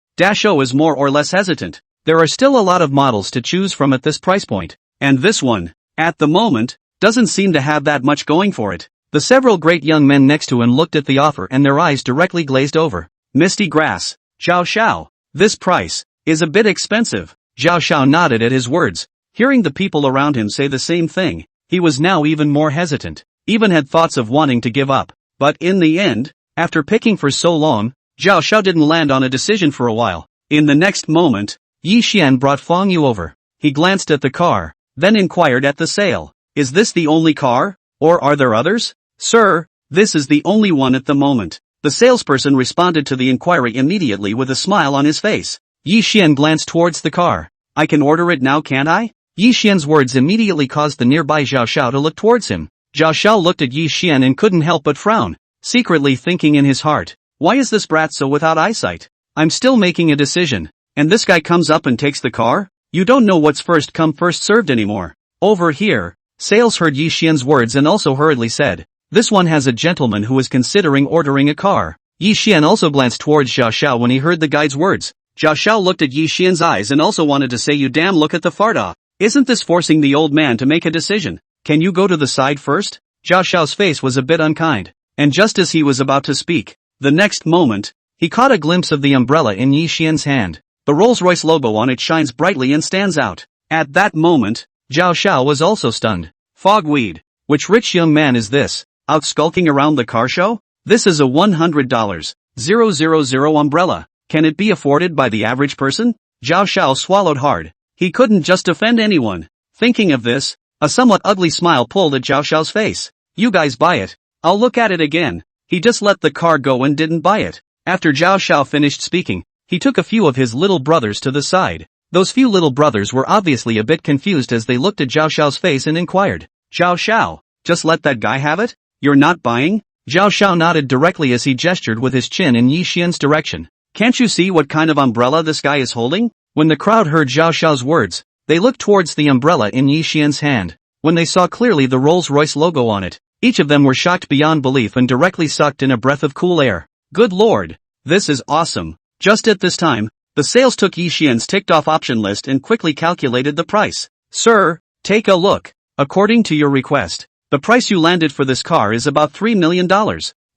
O is more or less hesitant. There are still a lot of models to choose from at this price point. And this one, at the moment, doesn't seem to have that much going for it. The several great young men next to him looked at the offer and their eyes directly glazed over. Misty grass. Zhao Xiao. This price is a bit expensive. Zhao Xiao nodded at his words. Hearing the people around him say the same thing, he was now even more hesitant. Even had thoughts of wanting to give up. But in the end, after picking for so long, Zhao Xiao didn't land on a decision for a while. In the next moment, Yi Xian brought Feng Yu over. He glanced at the car, then inquired at the sale. Is this the only car? Or are there others? Sir, this is the only one at the moment. The salesperson responded to the inquiry immediately with a smile on his face. Yi Xian glanced towards the car. I can order it now, can't I? Yi Xian's words immediately caused the nearby Zhao Xiao to look towards him. Zhao Xiao looked at Yi Xian and couldn't help but frown, secretly thinking in his heart, why is this brat so without eyesight? I'm still making a decision, and this guy comes up and takes the car? You don't know what's first come first served anymore. Over here, sales heard Yi Xian's words and also hurriedly said, this one has a gentleman who is considering ordering a car. Yi Xian also glanced towards Zhao Xiao when he heard the guide's words. Zhao Xiao looked at Yi Xian's eyes and also wanted to say, you damn look at the farda. Isn't this forcing the old man to make a decision? Can you go to the side first? Zhao Xiao's face was a bit unkind, and just as he was about to speak, the next moment, he caught a glimpse of the umbrella in Yi Xian's hand. The Rolls-Royce logo on it shines brightly and stands out. At that moment, Zhao Xiao was also stunned. Fogweed. Which rich young man is this? Out skulking around the car show? This is a $100,000 umbrella. Can it be afforded by the average person? Zhao Xiao swallowed hard. He couldn't just offend anyone. Thinking of this, a somewhat ugly smile pulled at Zhao Xiao's face. You guys buy it. I'll look at it again. He just let the car go and didn't buy it. After Zhao Xiao finished speaking, he took a few of his little brothers to the side. Those few little brothers were obviously a bit confused as they looked at Zhao Xiao's face and inquired, Zhao Xiao, just let that guy have it? You're not buying? Zhao Xiao nodded directly as he gestured with his chin in Yi Xian's direction. Can't you see what kind of umbrella this guy is holding? When the crowd heard Zhao Xiao's words, they looked towards the umbrella in Yi Xian's hand. When they saw clearly the Rolls-Royce logo on it, each of them were shocked beyond belief and directly sucked in a breath of cool air. Good lord, this is awesome. Just at this time, the sales took Yi Xian's ticked-off option list and quickly calculated the price. Sir, take a look. According to your request, the price you landed for this car is about $3 million.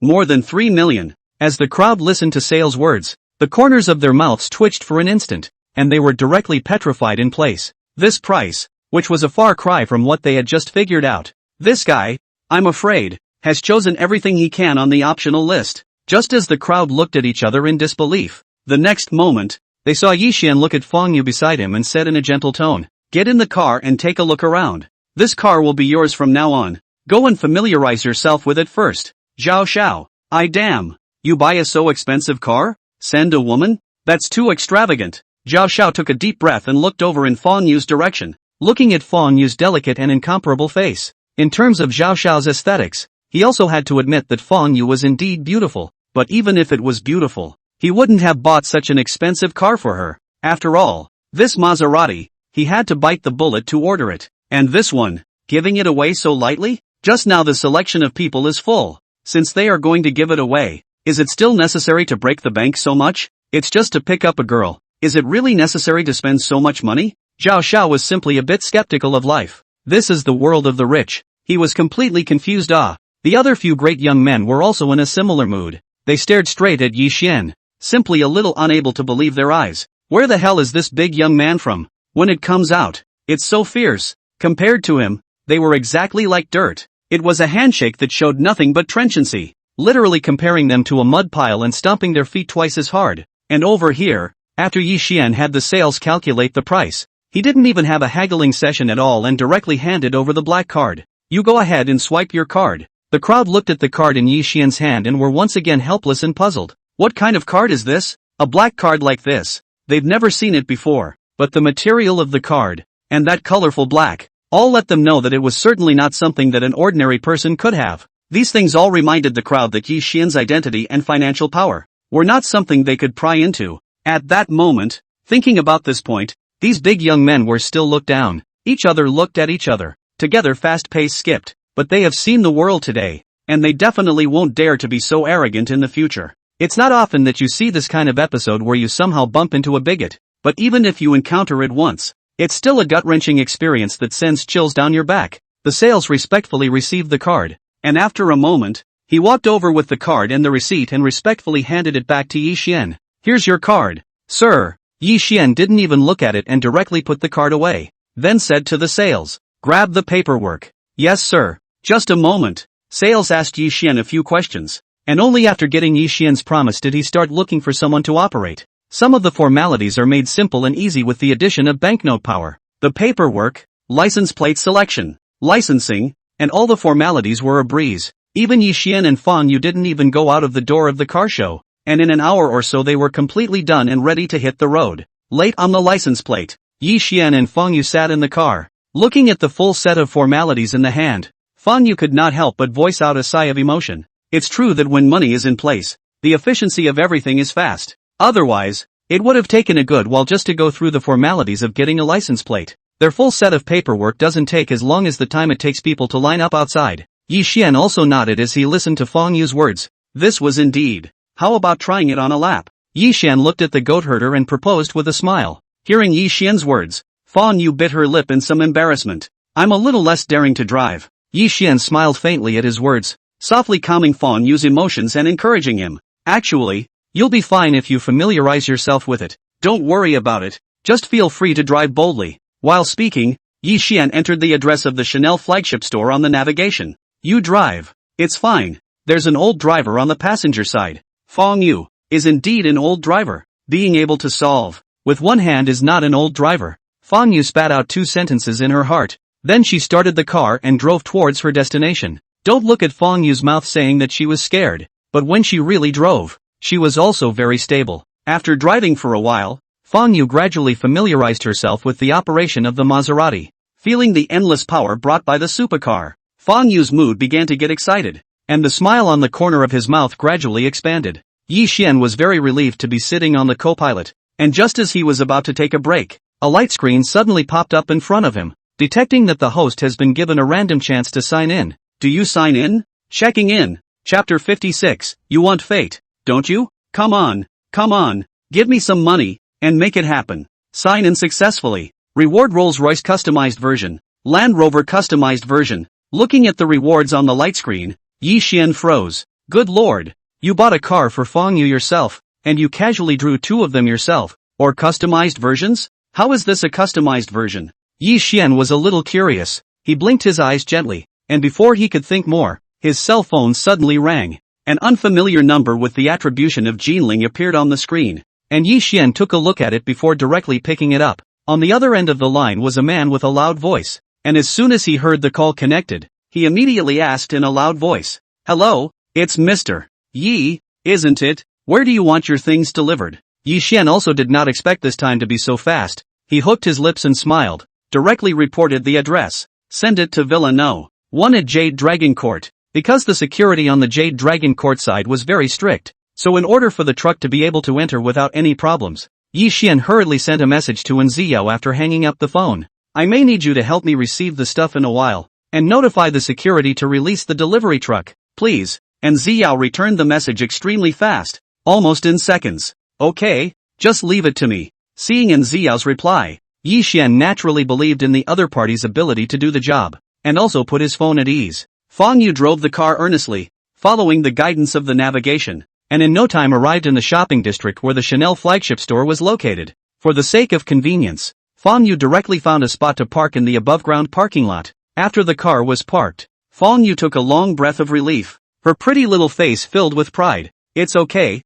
More than $3 million. As the crowd listened to sales words, the corners of their mouths twitched for an instant, and they were directly petrified in place. This price, which was a far cry from what they had just figured out. This guy, I'm afraid, has chosen everything he can on the optional list. Just as the crowd looked at each other in disbelief, the next moment, they saw Yi Xian look at Feng Yu beside him and said in a gentle tone, get in the car and take a look around. This car will be yours from now on. Go and familiarize yourself with it first. Zhao Xiao, I damn. You buy a so expensive car? Send a woman? That's too extravagant. Zhao Xiao took a deep breath and looked over in Feng Yu's direction, looking at Feng Yu's delicate and incomparable face. In terms of Zhao Xiao's aesthetics, he also had to admit that Feng Yu was indeed beautiful, but even if it was beautiful, he wouldn't have bought such an expensive car for her. After all, this Maserati, he had to bite the bullet to order it. And this one, giving it away so lightly? Just now the selection of people is full. Since they are going to give it away, is it still necessary to break the bank so much? It's just to pick up a girl. Is it really necessary to spend so much money? Zhao Xiao was simply a bit skeptical of life. This is the world of the rich. He was completely confused. The other few great young men were also in a similar mood. They stared straight at Yi Xian, simply a little unable to believe their eyes. Where the hell is this big young man from? When it comes out, it's so fierce. Compared to him, they were exactly like dirt. It was a handshake that showed nothing but trenchancy, literally comparing them to a mud pile and stomping their feet twice as hard. And over here, after Yi Xian had the sales calculate the price, he didn't even have a haggling session at all and directly handed over the black card. You go ahead and swipe your card. The crowd looked at the card in Yi Xian's hand and were once again helpless and puzzled. What kind of card is this? A black card like this? They've never seen it before. But the material of the card, and that colorful black, all let them know that it was certainly not something that an ordinary person could have. These things all reminded the crowd that Yi Xian's identity and financial power were not something they could pry into. At that moment, thinking about this point, these big young men were still looked down. Each other looked at each other. Together fast pace skipped. But they have seen the world today. and they definitely won't dare to be so arrogant in the future. It's not often that you see this kind of episode where you somehow bump into a bigot, but even if you encounter it once, it's still a gut-wrenching experience that sends chills down your back. The sales respectfully received the card, and after a moment, he walked over with the card and the receipt and respectfully handed it back to Yi Xian. "Here's your card, sir." Yi Xian didn't even look at it and directly put the card away, then said to the sales, "Grab the paperwork." "Yes, sir." "Just a moment." Sales asked Yi Xian a few questions, and only after getting Yi Xian's promise did he start looking for someone to operate. Some of the formalities are made simple and easy with the addition of banknote power. The paperwork, license plate selection, licensing, and all the formalities were a breeze. Even Yi Xian and Fang Yu didn't even go out of the door of the car show, and in an hour or so they were completely done and ready to hit the road. Late on the license plate, Yi Xian and Fang Yu sat in the car, looking at the full set of formalities in the hand. Fang Yu could not help but voice out a sigh of emotion. It's true that when money is in place, the efficiency of everything is fast. Otherwise, it would have taken a good while just to go through the formalities of getting a license plate. Their full set of paperwork doesn't take as long as the time it takes people to line up outside. Yi Xian also nodded as he listened to Fang Yu's words. This was indeed. How about trying it on a lap? Yi Xian looked at the goat herder and proposed with a smile. Hearing Yi Xian's words, Fang Yu bit her lip in some embarrassment. "I'm a little less daring to drive." Yi Xian smiled faintly at his words, softly calming Fang Yu's emotions and encouraging him. "Actually, you'll be fine if you familiarize yourself with it. Don't worry about it, just feel free to drive boldly." While speaking, Yi Xian entered the address of the Chanel flagship store on the navigation. "You drive. It's fine. There's an old driver on the passenger side." Fang Yu is indeed an old driver. Being able to solve with one hand is not an old driver. Fang Yu spat out 2 sentences in her heart. Then she started the car and drove towards her destination. Don't look at Fang Yu's mouth saying that she was scared, but when she really drove, she was also very stable. After driving for a while, Fang Yu gradually familiarized herself with the operation of the Maserati. Feeling the endless power brought by the supercar, Fang Yu's mood began to get excited, and the smile on the corner of his mouth gradually expanded. Yi Xian was very relieved to be sitting on the co-pilot, and just as he was about to take a break, a light screen suddenly popped up in front of him. Detecting that the host has been given a random chance to sign in. "Do you sign in?" Checking in. Chapter 56. You want fate, don't you? Come on, give me some money, and make it happen. Sign in successfully. Reward Rolls-Royce customized version. Land Rover customized version. Looking at the rewards on the light screen, Yi Xian froze. Good lord, you bought a car for Fang Yu yourself, and you casually drew 2 of them yourself, or customized versions? How is this a customized version? Yi Xian was a little curious. He blinked his eyes gently, and before he could think more, his cell phone suddenly rang. An unfamiliar number with the attribution of Jinling appeared on the screen, and Yi Xian took a look at it before directly picking it up. On the other end of the line was a man with a loud voice, and as soon as he heard the call connected, he immediately asked in a loud voice, "Hello, it's Mr. Yi, isn't it? Where do you want your things delivered?" Yi Xian also did not expect this time to be so fast. He hooked his lips and smiled. Directly reported the address. Send it to Villa No. 1 at Jade Dragon Court. Because the security on the Jade Dragon Court side was very strict, so in order for the truck to be able to enter without any problems, Yi Xian hurriedly sent a message to Wen Ziyao after hanging up the phone. "I may need you to help me receive the stuff in a while, and notify the security to release the delivery truck, please." And Ziyao returned the message extremely fast, almost in seconds. "Okay, just leave it to me." Seeing Wen Ziyao's reply, Yi Xian naturally believed in the other party's ability to do the job, and also put his phone at ease. Fang Yu drove the car earnestly, following the guidance of the navigation, and in no time arrived in the shopping district where the Chanel flagship store was located. For the sake of convenience, Fang Yu directly found a spot to park in the above-ground parking lot. After the car was parked, Fang Yu took a long breath of relief, her pretty little face filled with pride. It's okay,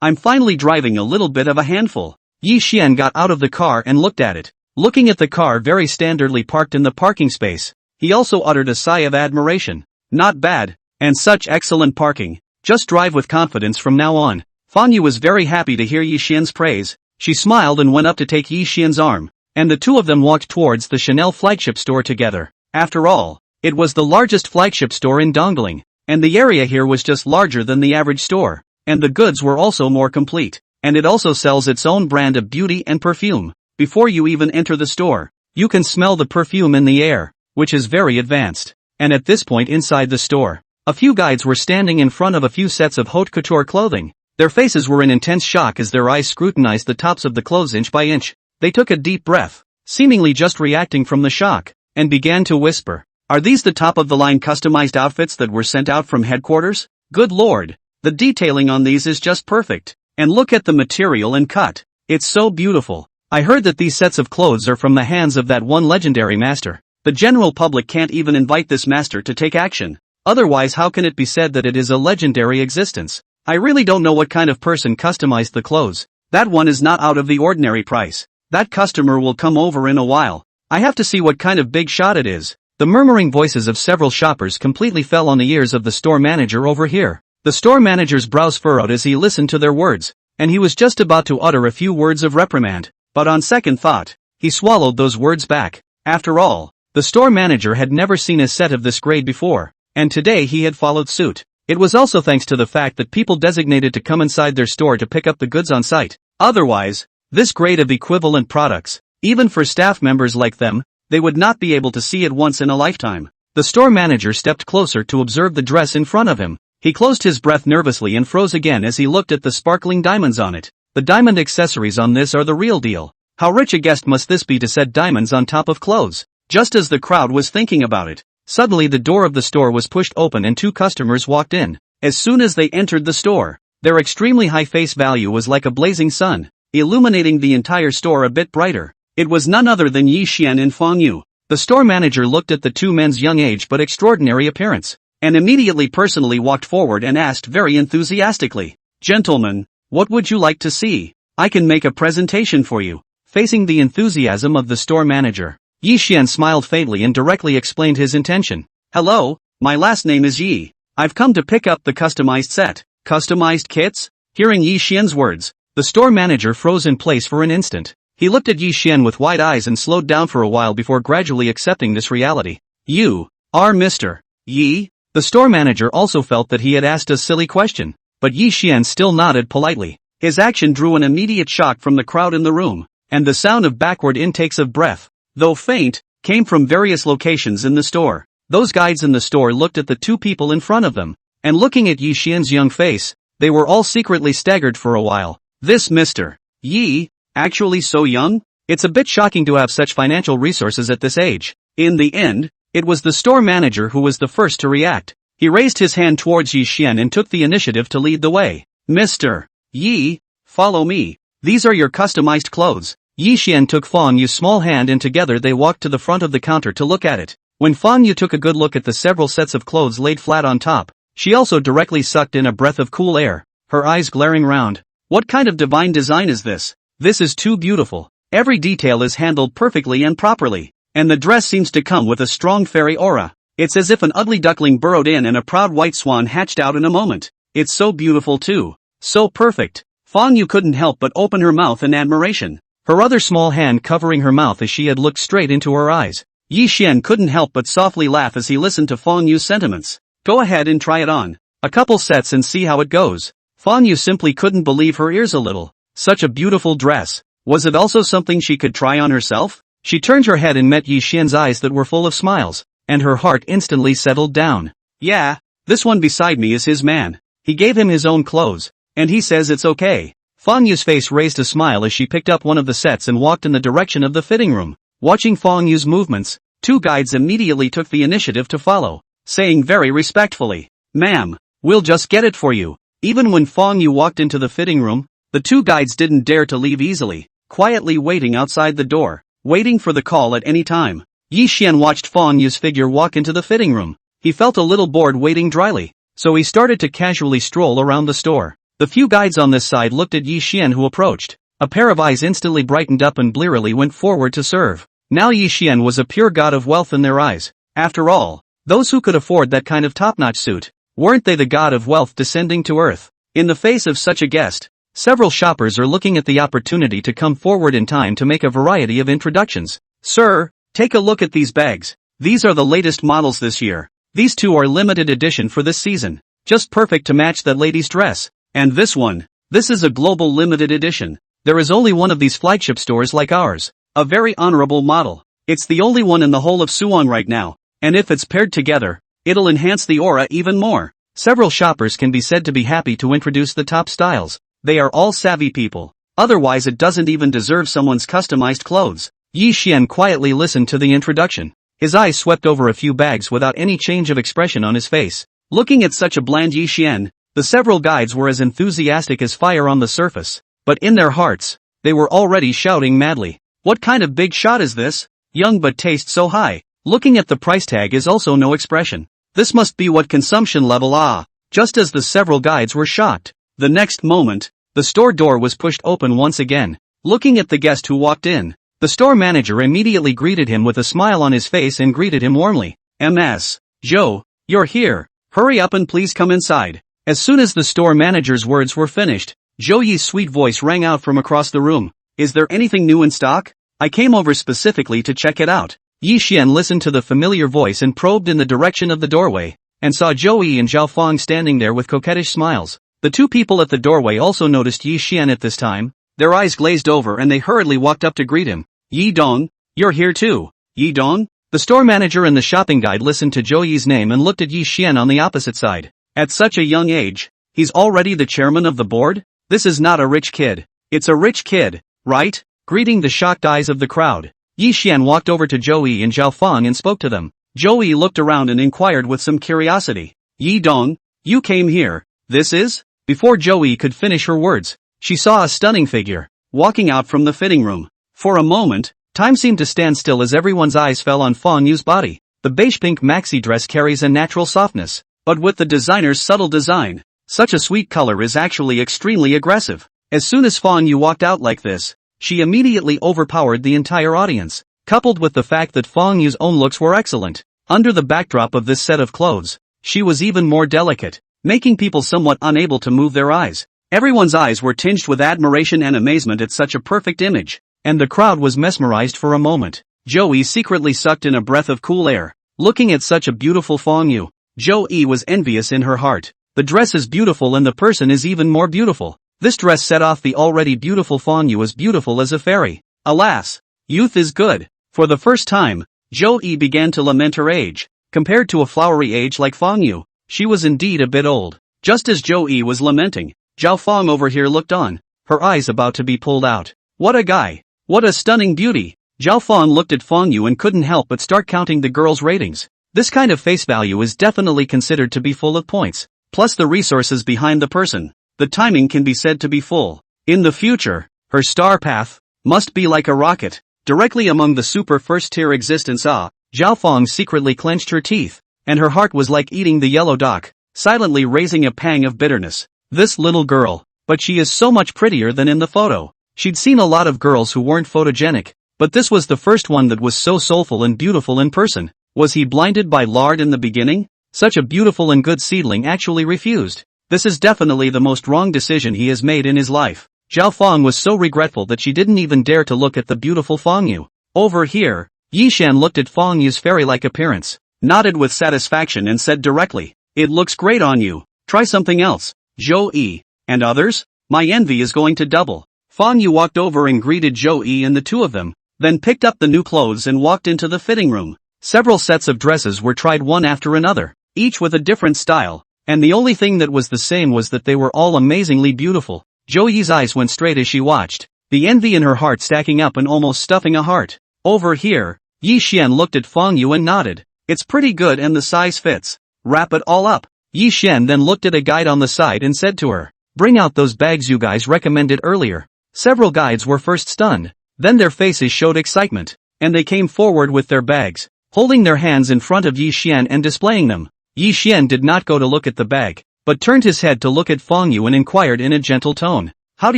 I'm finally driving a little bit of a handful." Yi Xian got out of the car and looked at it. Looking at the car very standardly parked in the parking space, he also uttered a sigh of admiration. "Not bad, and such excellent parking. Just drive with confidence from now on." Fang Yu was very happy to hear Yi Xian's praise. She smiled and went up to take Yi Xian's arm, and the two of them walked towards the Chanel flagship store together. After all, it was the largest flagship store in Dongling, and the area here was just larger than the average store, and the goods were also more complete. And it also sells its own brand of beauty and perfume. Before you even enter the store, you can smell the perfume in the air, which is very advanced. And at this point inside the store, A few guides were standing in front of a few sets of haute couture clothing. Their faces were in intense shock as their eyes scrutinized the tops of the clothes inch by inch. They took a deep breath, seemingly just reacting from the shock, and began to whisper. Are these the top-of-the-line customized outfits that were sent out from headquarters? Good lord, the detailing on these is just perfect. And look at the material and cut. It's so beautiful. I heard that these sets of clothes are from the hands of that one legendary master. The general public can't even invite this master to take action. Otherwise, how can it be said that it is a legendary existence? I really don't know what kind of person customized the clothes. That one is not out of the ordinary price. That customer will come over in a while. I have to see what kind of big shot it is. The murmuring voices of several shoppers completely fell on the ears of the store manager over here. The store manager's brows furrowed as he listened to their words, and he was just about to utter a few words of reprimand. But on second thought, he swallowed those words back. After all, the store manager had never seen a set of this grade before, and today he had followed suit. It was also thanks to the fact that people designated to come inside their store to pick up the goods on site. Otherwise, this grade of equivalent products, even for staff members like them, they would not be able to see it once in a lifetime. The store manager stepped closer to observe the dress in front of him. He closed his breath nervously and froze again as he looked at the sparkling diamonds on it. The diamond accessories on this are the real deal. How rich a guest must this be to set diamonds on top of clothes? Just as the crowd was thinking about it, suddenly the door of the store was pushed open and two customers walked in. As soon as they entered the store, their extremely high face value was like a blazing sun, illuminating the entire store a bit brighter. It was none other than Yi Xian and Fang Yu. The store manager looked at the two men's young age but extraordinary appearance, and immediately personally walked forward and asked very enthusiastically, "Gentlemen, what would you like to see? I can make a presentation for you." Facing the enthusiasm of the store manager, Yi Xian smiled faintly and directly explained his intention. "Hello, my last name is Yi. I've come to pick up the customized set." Customized kits? Hearing Yi Xian's words, the store manager froze in place for an instant. He looked at Yi Xian with wide eyes and slowed down for a while before gradually accepting this reality. "You are Mr. Yi?" The store manager also felt that he had asked a silly question, but Yi Xian still nodded politely. His action drew an immediate shock from the crowd in the room, and the sound of backward intakes of breath, though faint, came from various locations in the store. Those guides in the store looked at the two people in front of them, and looking at Yi Xian's young face, they were all secretly staggered for a while. This Mr. Yi, actually so young? It's a bit shocking to have such financial resources at this age. In the end, it was the store manager who was the first to react. He raised his hand towards Yi Xian and took the initiative to lead the way. "Mr. Yi, follow me. These are your customized clothes." Yi Xian took Fang Yu's small hand and together they walked to the front of the counter to look at it. When Fang Yu took a good look at the several sets of clothes laid flat on top, she also directly sucked in a breath of cool air, her eyes glaring round. What kind of divine design is this? This is too beautiful. Every detail is handled perfectly and properly, and the dress seems to come with a strong fairy aura. It's as if an ugly duckling burrowed in and a proud white swan hatched out in a moment. It's so beautiful too. So perfect. Fang Yu couldn't help but open her mouth in admiration, her other small hand covering her mouth as she had looked straight into her eyes. Yi Xian couldn't help but softly laugh as he listened to Fang Yu's sentiments. "Go ahead and try it on. A couple sets and see how it goes." Fang Yu simply couldn't believe her ears a little. Such a beautiful dress. Was it also something she could try on herself? She turned her head and met Yi Xian's eyes that were full of smiles, and her heart instantly settled down. "Yeah, this one beside me is his man. He gave him his own clothes, and he says it's okay." Fang Yu's face raised a smile as she picked up one of the sets and walked in the direction of the fitting room. Watching Fang Yu's movements, two guides immediately took the initiative to follow, saying very respectfully, "Ma'am, we'll just get it for you." Even when Fang Yu walked into the fitting room, the two guides didn't dare to leave easily, quietly waiting outside the door, waiting for the call at any time. Yi Xian watched Fang Yu's figure walk into the fitting room. He felt a little bored waiting dryly, so he started to casually stroll around the store. The few guides on this side looked at Yi Xian who approached. A pair of eyes instantly brightened up and blearily went forward to serve. Now Yi Xian was a pure god of wealth in their eyes. After all, those who could afford that kind of top-notch suit, weren't they the god of wealth descending to earth? In the face of such a guest, several shoppers are looking at the opportunity to come forward in time to make a variety of introductions. "Sir, take a look at these bags. These are the latest models this year. These two are limited edition for this season. Just perfect to match that lady's dress. And this one, this is a global limited edition. There is only one of these flagship stores like ours. A very honorable model. It's the only one in the whole of Suwon right now, and if it's paired together, It'll enhance the aura even more. Several shoppers can be said to be happy to introduce the top styles. They are all savvy people. Otherwise it doesn't even deserve someone's customized clothes. Yi Xian quietly listened to the introduction. His eyes swept over a few bags without any change of expression on his face. Looking at such a bland Yi Xian, the several guides were as enthusiastic as fire on the surface. But in their hearts, they were already shouting madly. What kind of big shot is this? Young but taste so high. Looking at the price tag is also no expression. This must be what consumption level. Just as the several guides were shocked. The next moment, the store door was pushed open once again. Looking at the guest who walked in, the store manager immediately greeted him with a smile on his face and greeted him warmly. "Ms. Zhou, you're here. Hurry up and please come inside." As soon as the store manager's words were finished, Zhou Yi's sweet voice rang out from across the room. "Is there anything new in stock? I came over specifically to check it out." Yi Xian listened to the familiar voice and probed in the direction of the doorway, and saw Zhou Yi and Zhao Fang standing there with coquettish smiles. The two people at the doorway also noticed Yi Xian at this time. Their eyes glazed over and they hurriedly walked up to greet him. "Yi Dong, you're here too." "Yi Dong?" The store manager and the shopping guide listened to Zhou Yi's name and looked at Yi Xian on the opposite side. At such a young age, he's already the chairman of the board? This is not a rich kid. It's a rich kid, right? Greeting the shocked eyes of the crowd, Yi Xian walked over to Zhou Yi and Zhao Fang and spoke to them. Zhou Yi looked around and inquired with some curiosity. "Yi Dong, you came here, this is?" Before Zhou Yi could finish her words, she saw a stunning figure, walking out from the fitting room. For a moment, time seemed to stand still as everyone's eyes fell on Fang Yu's body. The beige-pink maxi dress carries a natural softness, but with the designer's subtle design, such a sweet color is actually extremely aggressive. As soon as Fang Yu walked out like this, she immediately overpowered the entire audience, coupled with the fact that Fang Yu's own looks were excellent. Under the backdrop of this set of clothes, she was even more delicate, making people somewhat unable to move their eyes. Everyone's eyes were tinged with admiration and amazement at such a perfect image, and the crowd was mesmerized for a moment. Zhou Yi secretly sucked in a breath of cool air, looking at such a beautiful Fang Yu. Zhou Yi was envious in her heart. The dress is beautiful and the person is even more beautiful. This dress set off the already beautiful Fang Yu as beautiful as a fairy. Alas, youth is good. For the first time, Zhou Yi began to lament her age. Compared to a flowery age like Fang Yu, she was indeed a bit old. Just as Zhou Yi was lamenting, Zhao Fang over here looked on, her eyes about to be pulled out. What a guy! What a stunning beauty! Zhao Fang looked at Fang Yu and couldn't help but start counting the girl's ratings. This kind of face value is definitely considered to be full of points, plus the resources behind the person. The timing can be said to be full. In the future, her star path must be like a rocket, directly among the super first-tier existence. Zhao Fang secretly clenched her teeth, and her heart was like eating the yellow dock, silently raising a pang of bitterness. This little girl, but she is so much prettier than in the photo. She'd seen a lot of girls who weren't photogenic, but this was the first one that was so soulful and beautiful in person. Was he blinded by lard in the beginning? Such a beautiful and good seedling actually refused. This is definitely the most wrong decision he has made in his life. Zhao Fang was so regretful that she didn't even dare to look at the beautiful Fang Yu. Over here, Yi Xian looked at Fang Yu's fairy-like appearance, nodded with satisfaction and said directly, "It looks great on you. Try something else." Zhou Yi, and others? My envy is going to double. Fang Yu walked over and greeted Zhou Yi and the two of them, then picked up the new clothes and walked into the fitting room. Several sets of dresses were tried one after another, each with a different style, and the only thing that was the same was that they were all amazingly beautiful. Zhou Yi's eyes went straight as she watched, the envy in her heart stacking up and almost stuffing a heart. Over here, Yi Xian looked at Fang Yu and nodded. "It's pretty good and the size fits. Wrap it all up." Yi Xian then looked at a guide on the side and said to her, "Bring out those bags you guys recommended earlier." Several guides were first stunned, then their faces showed excitement, and they came forward with their bags, holding their hands in front of Yi Xian and displaying them. Yi Xian did not go to look at the bag, but turned his head to look at Fang Yu and inquired in a gentle tone, "How do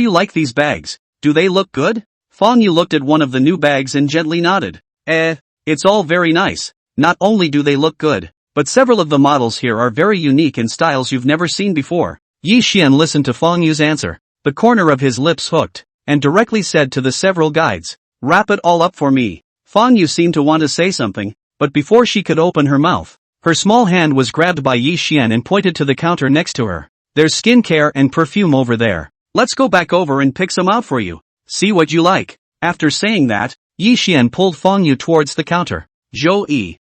you like these bags? Do they look good?" Fang Yu looked at one of the new bags and gently nodded. It's all very nice. Not only do they look good, but several of the models here are very unique in styles you've never seen before." Yi Xian listened to Fang Yu's answer, the corner of his lips hooked, and directly said to the several guides, "Wrap it all up for me." Fang Yu seemed to want to say something, but before she could open her mouth, her small hand was grabbed by Yi Xian and pointed to the counter next to her. "There's skincare and perfume over there. Let's go back over and pick some out for you. See what you like." After saying that, Yi Xian pulled Fang Yu towards the counter. "Zhou Yi,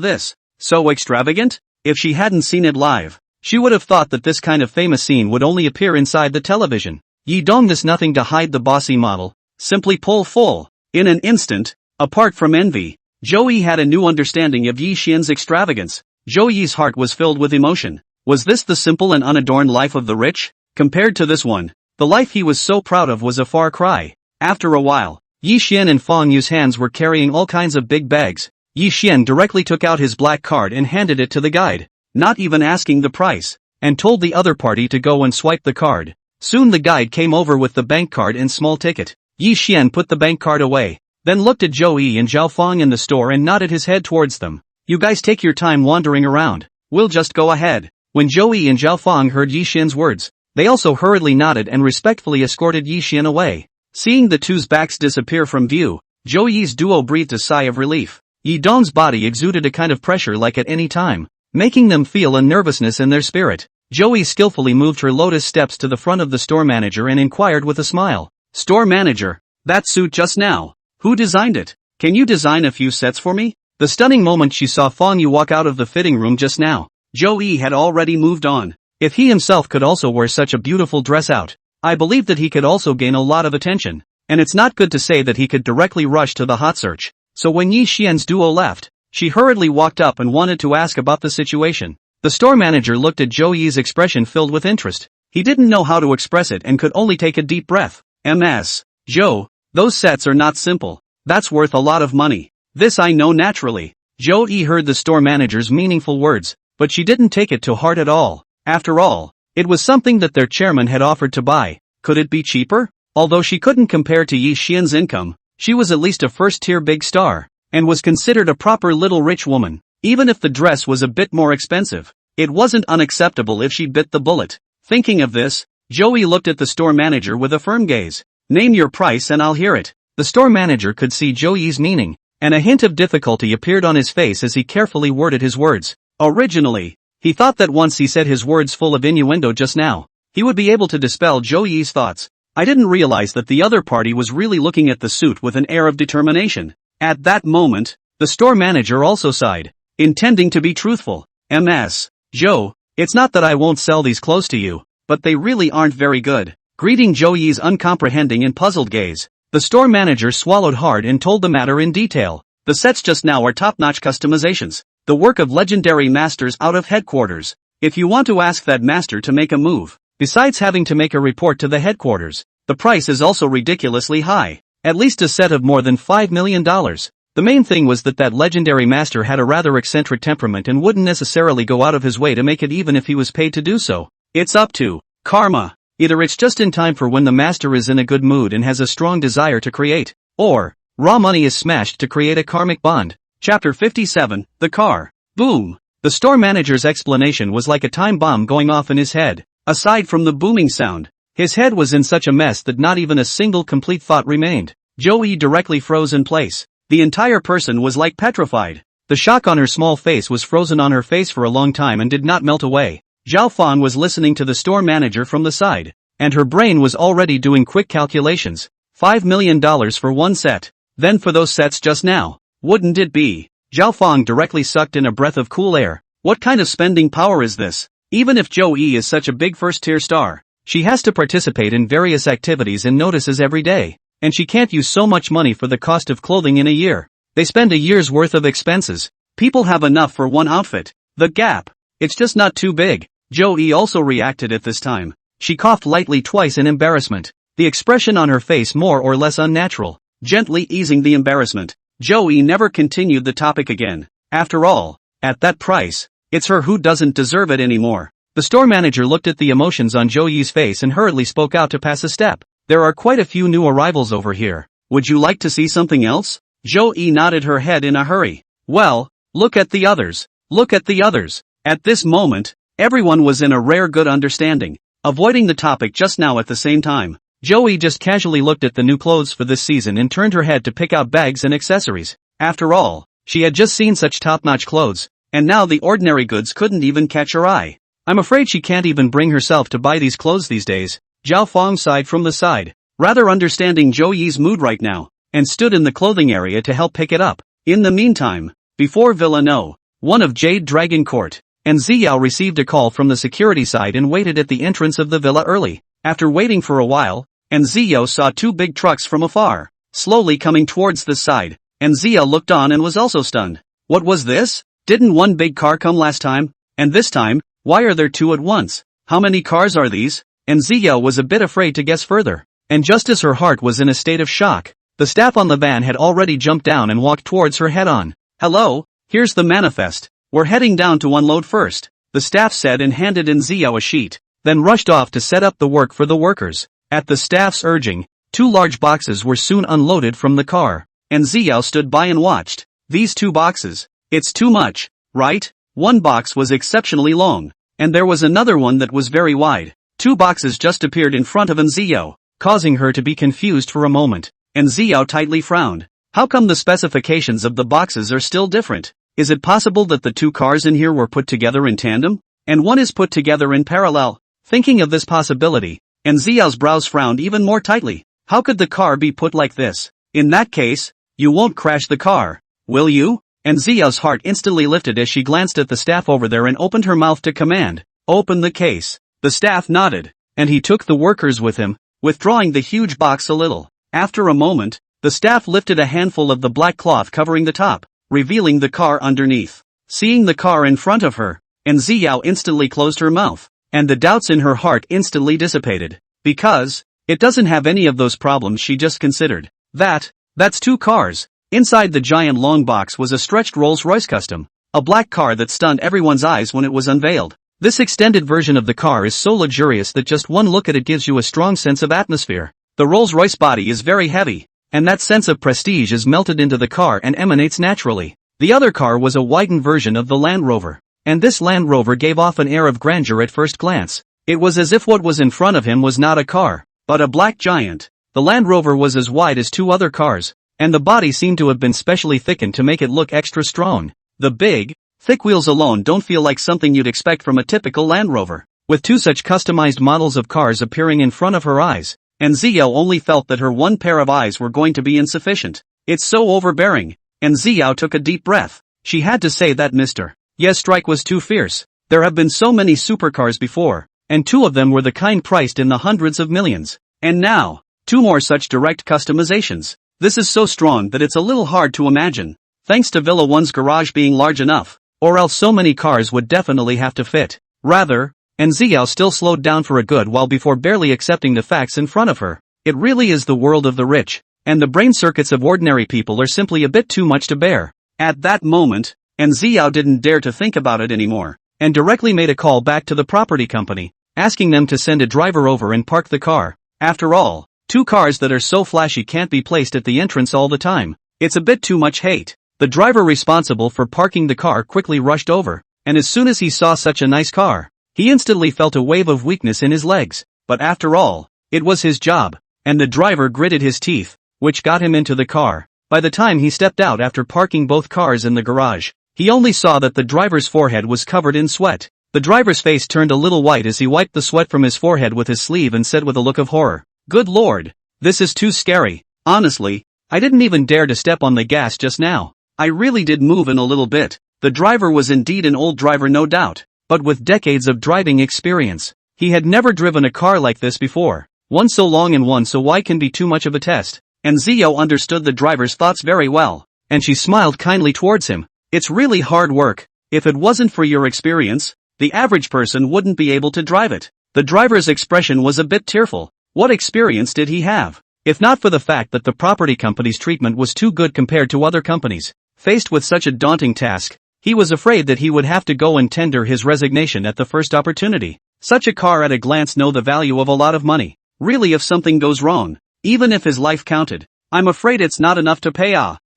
this, so extravagant? If she hadn't seen it live, she would have thought that this kind of famous scene would only appear inside the television. Yi Dong does nothing to hide the bossy model, simply pull full. In an instant, apart from envy, Zhou Yi had a new understanding of Yi Xian's extravagance. Zhou Yi's heart was filled with emotion. Was this the simple and unadorned life of the rich? Compared to this one, the life he was so proud of was a far cry. After a while, Yi Xian and Fang Yu's hands were carrying all kinds of big bags. Yi Xian directly took out his black card and handed it to the guide, not even asking the price, and told the other party to go and swipe the card. Soon the guide came over with the bank card and small ticket. Yi Xian put the bank card away, then looked at Zhou Yi and Zhao Fang in the store and nodded his head towards them. You guys take your time wandering around, we'll just go ahead. When Zhou Yi and Zhao Fang heard Yi Xian's words, they also hurriedly nodded and respectfully escorted Yi Xian away. Seeing the two's backs disappear from view, Zhou Yi's duo breathed a sigh of relief. Yi Dong's body exuded a kind of pressure like at any time, making them feel a nervousness in their spirit. Zhou Yi skillfully moved her lotus steps to the front of the store manager and inquired with a smile. Store manager, that suit just now, who designed it? Can you design a few sets for me? The stunning moment she saw Fang Yu walk out of the fitting room just now, Zhou Yi had already moved on. If he himself could also wear such a beautiful dress out, I believe that he could also gain a lot of attention. And it's not good to say that he could directly rush to the hot search. So when Yi Xian's duo left, she hurriedly walked up and wanted to ask about the situation. The store manager looked at Zhou Yi's expression filled with interest. He didn't know how to express it and could only take a deep breath. Zhou, those sets are not simple. That's worth a lot of money. This I know naturally. Zhou Yi heard the store manager's meaningful words, but she didn't take it to heart at all. After all, it was something that their chairman had offered to buy. Could it be cheaper? Although she couldn't compare to Yi Xian's income, she was at least a first-tier big star, and was considered a proper little rich woman. Even if the dress was a bit more expensive, it wasn't unacceptable if she bit the bullet. Thinking of this, Zhou Yi looked at the store manager with a firm gaze. Name your price and I'll hear it. The store manager could see Zhou Yi's meaning, and a hint of difficulty appeared on his face as he carefully worded his words. Originally, he thought that once he said his words full of innuendo just now, he would be able to dispel Zhou Yi's thoughts. I didn't realize that the other party was really looking at the suit with an air of determination. At that moment, the store manager also sighed, intending to be truthful. Zhou, it's not that I won't sell these clothes to you, but they really aren't very good. Greeting Zhou Yi's uncomprehending and puzzled gaze, the store manager swallowed hard and told the matter in detail. The sets just now are top-notch customizations, the work of legendary masters out of headquarters. If you want to ask that master to make a move, besides having to make a report to the headquarters, the price is also ridiculously high, at least a set of more than $5 million. The main thing was that legendary master had a rather eccentric temperament and wouldn't necessarily go out of his way to make it even if he was paid to do so. It's up to karma. Either it's just in time for when the master is in a good mood and has a strong desire to create, or raw money is smashed to create a karmic bond. Chapter 57, The Car. Boom. The store manager's explanation was like a time bomb going off in his head. Aside from the booming sound, his head was in such a mess that not even a single complete thought remained. Zhou Yi directly froze in place. The entire person was like petrified. The shock on her small face was frozen on her face for a long time and did not melt away. Zhao Fan was listening to the store manager from the side, and her brain was already doing quick calculations. $5 million for one set. Then for those sets just now. Wouldn't it be? Zhao Fan directly sucked in a breath of cool air. What kind of spending power is this? Even if Zhou Yi is such a big first-tier star, she has to participate in various activities and notices every day, and she can't use so much money for the cost of clothing in a year. They spend a year's worth of expenses. People have enough for one outfit. The gap. It's just not too big. Zhou Yi also reacted at this time. She coughed lightly twice in embarrassment, the expression on her face more or less unnatural. Gently easing the embarrassment, Zhou Yi never continued the topic again. After all, at that price, it's her who doesn't deserve it anymore. The store manager looked at the emotions on Zhou Yi's face and hurriedly spoke out to pass a step. There are quite a few new arrivals over here. Would you like to see something else? Zhou Yi nodded her head in a hurry. Well, look at the others. Look at the others. At this moment, everyone was in a rare good understanding, avoiding the topic just now at the same time. Zhou Yi just casually looked at the new clothes for this season and turned her head to pick out bags and accessories. After all, she had just seen such top-notch clothes, and now the ordinary goods couldn't even catch her eye. I'm afraid she can't even bring herself to buy these clothes these days. Zhao Fang sighed from the side, rather understanding Zhou Yi's mood right now, and stood in the clothing area to help pick it up. In the meantime, before Villa No. 1 of Jade Dragon Court, and Ziyao received a call from the security side and waited at the entrance of the villa early. After waiting for a while, and Ziyao saw two big trucks from afar, slowly coming towards the side, and Ziyao looked on and was also stunned. What was this? Didn't one big car come last time? And this time, why are there two at once? How many cars are these? And Ziyao was a bit afraid to guess further. And just as her heart was in a state of shock, the staff on the van had already jumped down and walked towards her head-on. Hello, here's the manifest. We're heading down to unload first, the staff said and handed in Ziyao a sheet, then rushed off to set up the work for the workers. At the staff's urging, two large boxes were soon unloaded from the car, and Ziyao stood by and watched. These two boxes. It's too much, right? One box was exceptionally long, and there was another one that was very wide. Two boxes just appeared in front of Ziyao, causing her to be confused for a moment, and Ziyao tightly frowned. How come the specifications of the boxes are still different? Is it possible that the two cars in here were put together in tandem, and one is put together in parallel? Thinking of this possibility, and Ziyao's brows frowned even more tightly. How could the car be put like this? In that case, you won't crash the car, will you? And Ziyao's heart instantly lifted as she glanced at the staff over there and opened her mouth to command, "Open the case." The staff nodded, and he took the workers with him, withdrawing the huge box a little. After a moment, the staff lifted a handful of the black cloth covering the top, revealing the car underneath. Seeing the car in front of her, and Ziyao instantly closed her mouth, and the doubts in her heart instantly dissipated. Because, it doesn't have any of those problems she just considered. That's two cars. Inside the giant long box was a stretched Rolls-Royce Custom, a black car that stunned everyone's eyes when it was unveiled. This extended version of the car is so luxurious that just one look at it gives you a strong sense of atmosphere. The Rolls-Royce body is very heavy, and that sense of prestige is melted into the car and emanates naturally. The other car was a widened version of the Land Rover, and this Land Rover gave off an air of grandeur at first glance. It was as if what was in front of him was not a car, but a black giant. The Land Rover was as wide as two other cars, and the body seemed to have been specially thickened to make it look extra strong. The big, thick wheels alone don't feel like something you'd expect from a typical Land Rover. With two such customized models of cars appearing in front of her eyes, and Ziyao only felt that her one pair of eyes were going to be insufficient. It's so overbearing. And Ziyao took a deep breath. She had to say that Mr. Yes strike was too fierce. There have been so many supercars before, and two of them were the kind priced in the hundreds of millions. And now, two more such direct customizations. This is so strong that it's a little hard to imagine. Thanks to Villa 1's garage being large enough, or else so many cars would definitely have to fit. Rather, and Ziyao still slowed down for a good while before barely accepting the facts in front of her. It really is the world of the rich, and the brain circuits of ordinary people are simply a bit too much to bear. At that moment, and Ziyao didn't dare to think about it anymore, and directly made a call back to the property company, asking them to send a driver over and park the car. After all, two cars that are so flashy can't be placed at the entrance all the time. It's a bit too much hate. The driver responsible for parking the car quickly rushed over, and as soon as he saw such a nice car, he instantly felt a wave of weakness in his legs. But after all, it was his job, and the driver gritted his teeth, which got him into the car. By the time he stepped out after parking both cars in the garage, he only saw that the driver's forehead was covered in sweat. The driver's face turned a little white as he wiped the sweat from his forehead with his sleeve and said with a look of horror, "Good Lord, this is too scary. Honestly, I didn't even dare to step on the gas just now. I really did move in a little bit." The driver was indeed an old driver, no doubt, but with decades of driving experience. He had never driven a car like this before. One so long and one so wide can be too much of a test. And Ziyao understood the driver's thoughts very well, and she smiled kindly towards him. "It's really hard work. If it wasn't for your experience, the average person wouldn't be able to drive it." The driver's expression was a bit tearful. What experience did he have? If not for the fact that the property company's treatment was too good compared to other companies. Faced with such a daunting task, he was afraid that he would have to go and tender his resignation at the first opportunity. Such a car at a glance know the value of a lot of money. Really, if something goes wrong, even if his life counted, I'm afraid it's not enough to pay.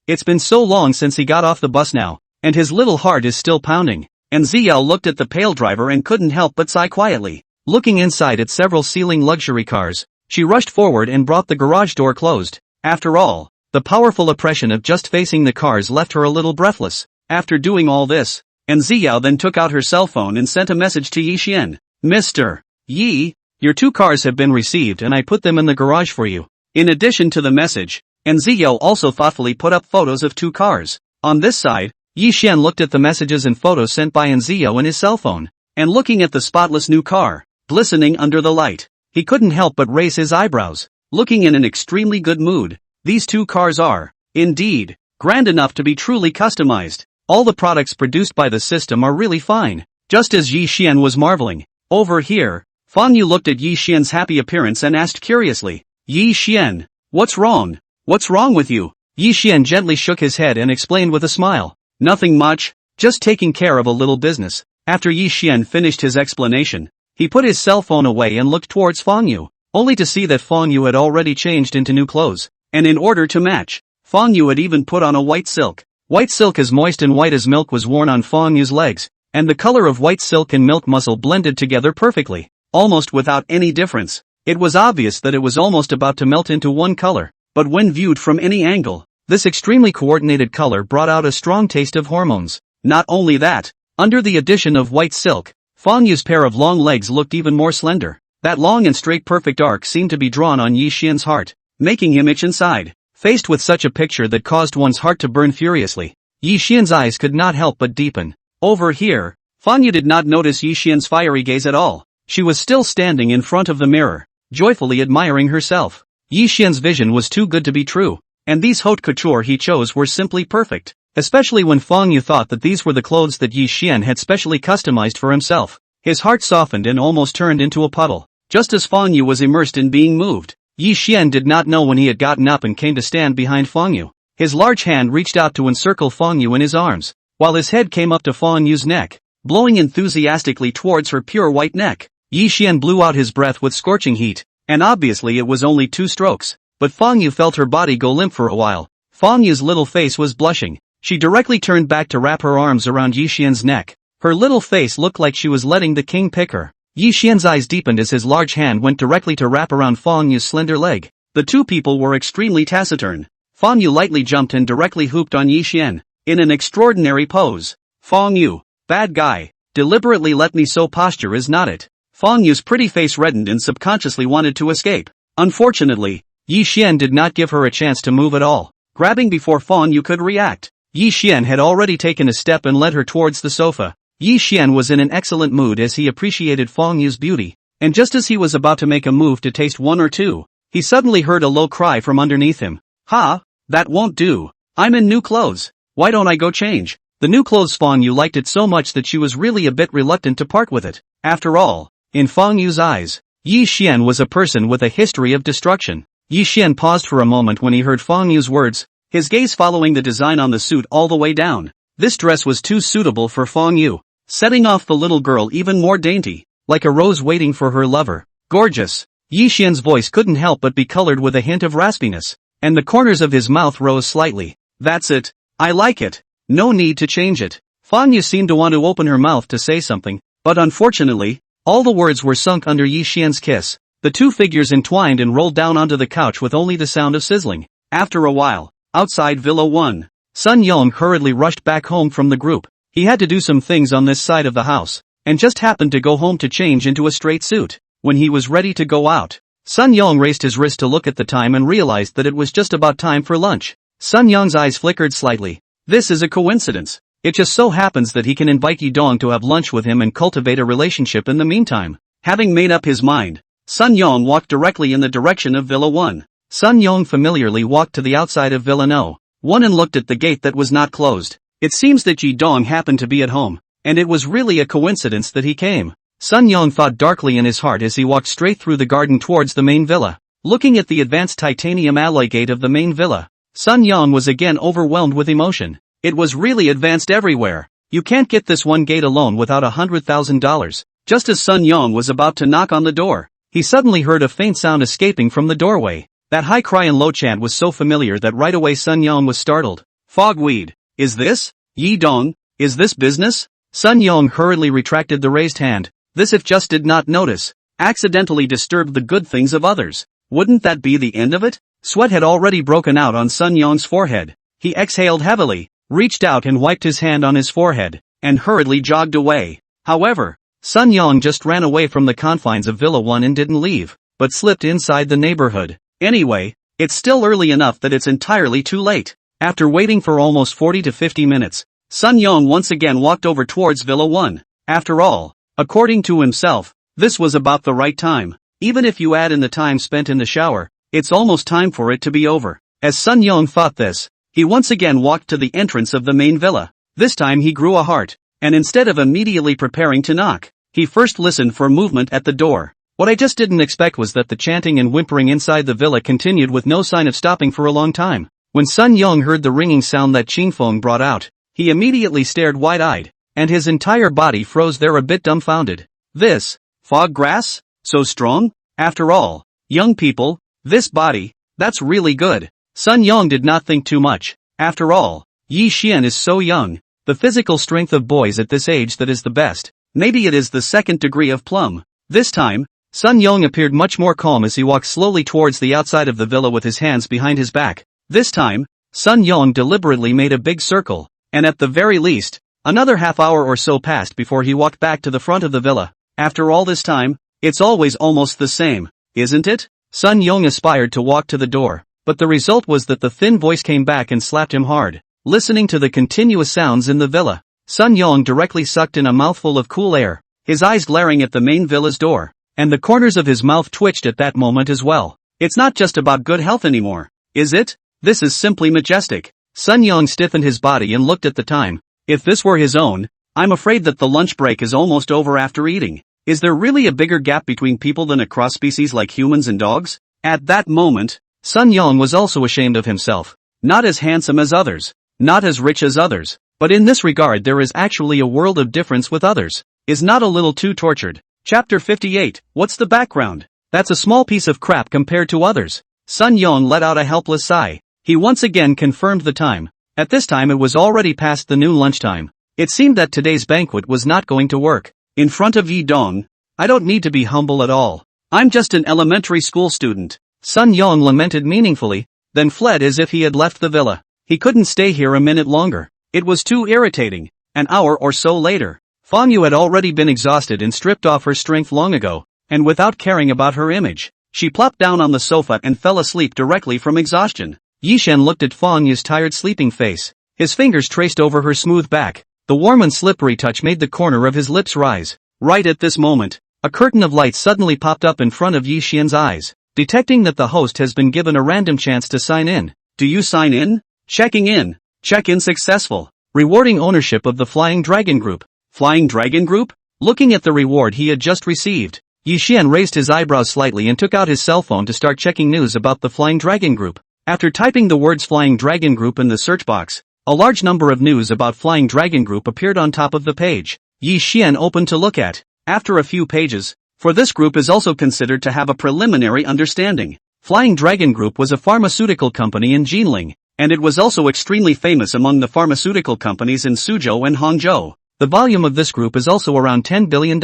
It's been so long since he got off the bus now, and his little heart is still pounding. And Ziyao looked at the pale driver and couldn't help but sigh quietly. Looking inside at several ceiling luxury cars, she rushed forward and brought the garage door closed. After all, the powerful oppression of just facing the cars left her a little breathless. After doing all this, and Ziyao then took out her cell phone and sent a message to Yi Xian. "Mr. Yi, your two cars have been received and I put them in the garage for you." In addition to the message, and Ziyao also thoughtfully put up photos of two cars. On this side, Yi Xian looked at the messages and photos sent by Anzio in his cell phone, and looking at the spotless new car, glistening under the light, he couldn't help but raise his eyebrows. Looking in an extremely good mood, these two cars are, indeed, grand enough to be truly customized. All the products produced by the system are really fine. Just as Yi Xian was marveling, over here, Fang Yu looked at Yi Xian's happy appearance and asked curiously, Yi Xian, what's wrong? What's wrong with you? Yi Xian gently shook his head and explained with a smile, nothing much, just taking care of a little business. After Yi Xian finished his explanation, he put his cell phone away and looked towards Fang Yu, only to see that Fang Yu had already changed into new clothes, and in order to match, Fang Yu had even put on a white silk. White silk as moist and white as milk was worn on Fang Yu's legs, and the color of white silk and milk muscle blended together perfectly, almost without any difference. It was obvious that it was almost about to melt into one color, but when viewed from any angle, this extremely coordinated color brought out a strong taste of hormones. Not only that, under the addition of white silk, Fang Yu's pair of long legs looked even more slender. That long and straight perfect arc seemed to be drawn on Yi Xian's heart, making him itch inside. Faced with such a picture that caused one's heart to burn furiously, Yi Xian's eyes could not help but deepen. Over here, Fang Yu did not notice Yi Xian's fiery gaze at all. She was still standing in front of the mirror, joyfully admiring herself. Yi Xian's vision was too good to be true, and these haute couture he chose were simply perfect, especially when Fang Yu thought that these were the clothes that Yi Xian had specially customized for himself. His heart softened and almost turned into a puddle. Just as Fang Yu was immersed in being moved, Yi Xian did not know when he had gotten up and came to stand behind Fang Yu. His large hand reached out to encircle Fang Yu in his arms, while his head came up to Fang Yu's neck, blowing enthusiastically towards her pure white neck. Yi Xian blew out his breath with scorching heat, and obviously it was only 2 strokes, but Fang Yu felt her body go limp for a while. Fang Yu's little face was blushing. She directly turned back to wrap her arms around Yi Xian's neck. Her little face looked like she was letting the king pick her. Yi Xian's eyes deepened as his large hand went directly to wrap around Fang Yu's slender leg. The two people were extremely taciturn. Fang Yu lightly jumped and directly hooped on Yi Xian, in an extraordinary pose. Fang Yu, bad guy, deliberately let me so posture is not it? Fang Yu's pretty face reddened and subconsciously wanted to escape. Unfortunately, Yi Xian did not give her a chance to move at all. Grabbing before Fang Yu could react, Yi Xian had already taken a step and led her towards the sofa. Yi Xian was in an excellent mood as he appreciated Fang Yu's beauty, and just as he was about to make a move to taste one or two, he suddenly heard a low cry from underneath him. Ha! That won't do. I'm in new clothes. Why don't I go change? The new clothes. Fang Yu liked it so much that she was really a bit reluctant to part with it. After all, in Fang Yu's eyes, Yi Xian was a person with a history of destruction. Yi Xian paused for a moment when he heard Fang Yu's words, his gaze following the design on the suit all the way down. This dress was too suitable for Fang Yu, setting off the little girl even more dainty, like a rose waiting for her lover. Gorgeous. Yi Xian's voice couldn't help but be colored with a hint of raspiness, and the corners of his mouth rose slightly. That's it. I like it. No need to change it. Fang Yu seemed to want to open her mouth to say something, but unfortunately, all the words were sunk under Yi Xian's kiss. The two figures entwined and rolled down onto the couch with only the sound of sizzling. After a while, outside Villa 1, Sun Yong hurriedly rushed back home from the group. He had to do some things on this side of the house, and just happened to go home to change into a straight suit. When he was ready to go out, Sun Yong raised his wrist to look at the time and realized that it was just about time for lunch. Sun Yong's eyes flickered slightly. This is a coincidence. It just so happens that he can invite Yi Dong to have lunch with him and cultivate a relationship in the meantime. Having made up his mind, Sun Yong walked directly in the direction of Villa 1. Sun Yong familiarly walked to the outside of Villa No. 1 and looked at the gate that was not closed. It seems that Yi Dong happened to be at home, and it was really a coincidence that he came. Sun Yong thought darkly in his heart as he walked straight through the garden towards the main villa. Looking at the advanced titanium alloy gate of the main villa, Sun Yong was again overwhelmed with emotion. It was really advanced everywhere. You can't get this one gate alone without $100,000. Just as Sun Yong was about to knock on the door, he suddenly heard a faint sound escaping from the doorway. That high cry and low chant was so familiar that right away Sun Yong was startled. Fogweed. Is this? Yi Dong? Is this business? Sun Yong hurriedly retracted the raised hand. This if just did not notice, accidentally disturbed the good things of others. Wouldn't that be the end of it? Sweat had already broken out on Sun Yong's forehead. He exhaled heavily, reached out and wiped his hand on his forehead, and hurriedly jogged away. However, Sun Yong just ran away from the confines of Villa 1 and didn't leave, but slipped inside the neighborhood. Anyway, it's still early enough that it's entirely too late. After waiting for almost 40 to 50 minutes, Sun Yong once again walked over towards Villa 1. After all, according to himself, this was about the right time. Even if you add in the time spent in the shower, it's almost time for it to be over. As Sun Yong thought this, he once again walked to the entrance of the main villa. This time he grew a heart, and instead of immediately preparing to knock, he first listened for movement at the door. What I just didn't expect was that the chanting and whimpering inside the villa continued with no sign of stopping for a long time. When Sun Yong heard the ringing sound that Qingfeng brought out, he immediately stared wide-eyed, and his entire body froze there a bit dumbfounded. This, fog grass? So strong? After all, young people, this body, that's really good. Sun Yong did not think too much. After all, Yi Xian is so young, the physical strength of boys at this age that is the best. Maybe it is the second degree of plum. This time, Sun Yong appeared much more calm as he walked slowly towards the outside of the villa with his hands behind his back. This time, Sun Yong deliberately made a big circle, and at the very least, another half hour or so passed before he walked back to the front of the villa. After all this time, it's always almost the same, isn't it? Sun Yong aspired to walk to the door, but the result was that the thin voice came back and slapped him hard. Listening to the continuous sounds in the villa, Sun Yong directly sucked in a mouthful of cool air, his eyes glaring at the main villa's door, and the corners of his mouth twitched at that moment as well. It's not just about good health anymore, is it? This is simply majestic. Sun Yong stiffened his body and looked at the time. If this were his own, I'm afraid that the lunch break is almost over after eating. Is there really a bigger gap between people than a cross-species like humans and dogs? At that moment, Sun Yong was also ashamed of himself. Not as handsome as others, not as rich as others, but in this regard there is actually a world of difference with others. Is not a little too tortured. Chapter 58, what's the background? That's a small piece of crap compared to others. Sun Yong let out a helpless sigh. He once again confirmed the time. At this time it was already past the noon lunchtime. It seemed that today's banquet was not going to work. In front of Yi Dong, I don't need to be humble at all. I'm just an elementary school student. Sun Yong lamented meaningfully, then fled as if he had left the villa. He couldn't stay here a minute longer. It was too irritating. An hour or so later, Fang Yu had already been exhausted and stripped off her strength long ago, and without caring about her image, she plopped down on the sofa and fell asleep directly from exhaustion. Yi Shen looked at Fang Yu's tired sleeping face. His fingers traced over her smooth back. The warm and slippery touch made the corner of his lips rise. Right at this moment, a curtain of light suddenly popped up in front of Yi Xian's eyes. Detecting that the host has been given a random chance to sign in. Do you sign in? Checking in. Check-in successful. Rewarding ownership of the Flying Dragon Group. Flying Dragon Group? Looking at the reward he had just received, Yi Xian raised his eyebrows slightly and took out his cell phone to start checking news about the Flying Dragon Group. After typing the words Flying Dragon Group in the search box, a large number of news about Flying Dragon Group appeared on top of the page. Yi Xian opened to look at. After a few pages, for this group is also considered to have a preliminary understanding. Flying Dragon Group was a pharmaceutical company in Jinling, and it was also extremely famous among the pharmaceutical companies in Suzhou and Hangzhou. The volume of this group is also around $10 billion.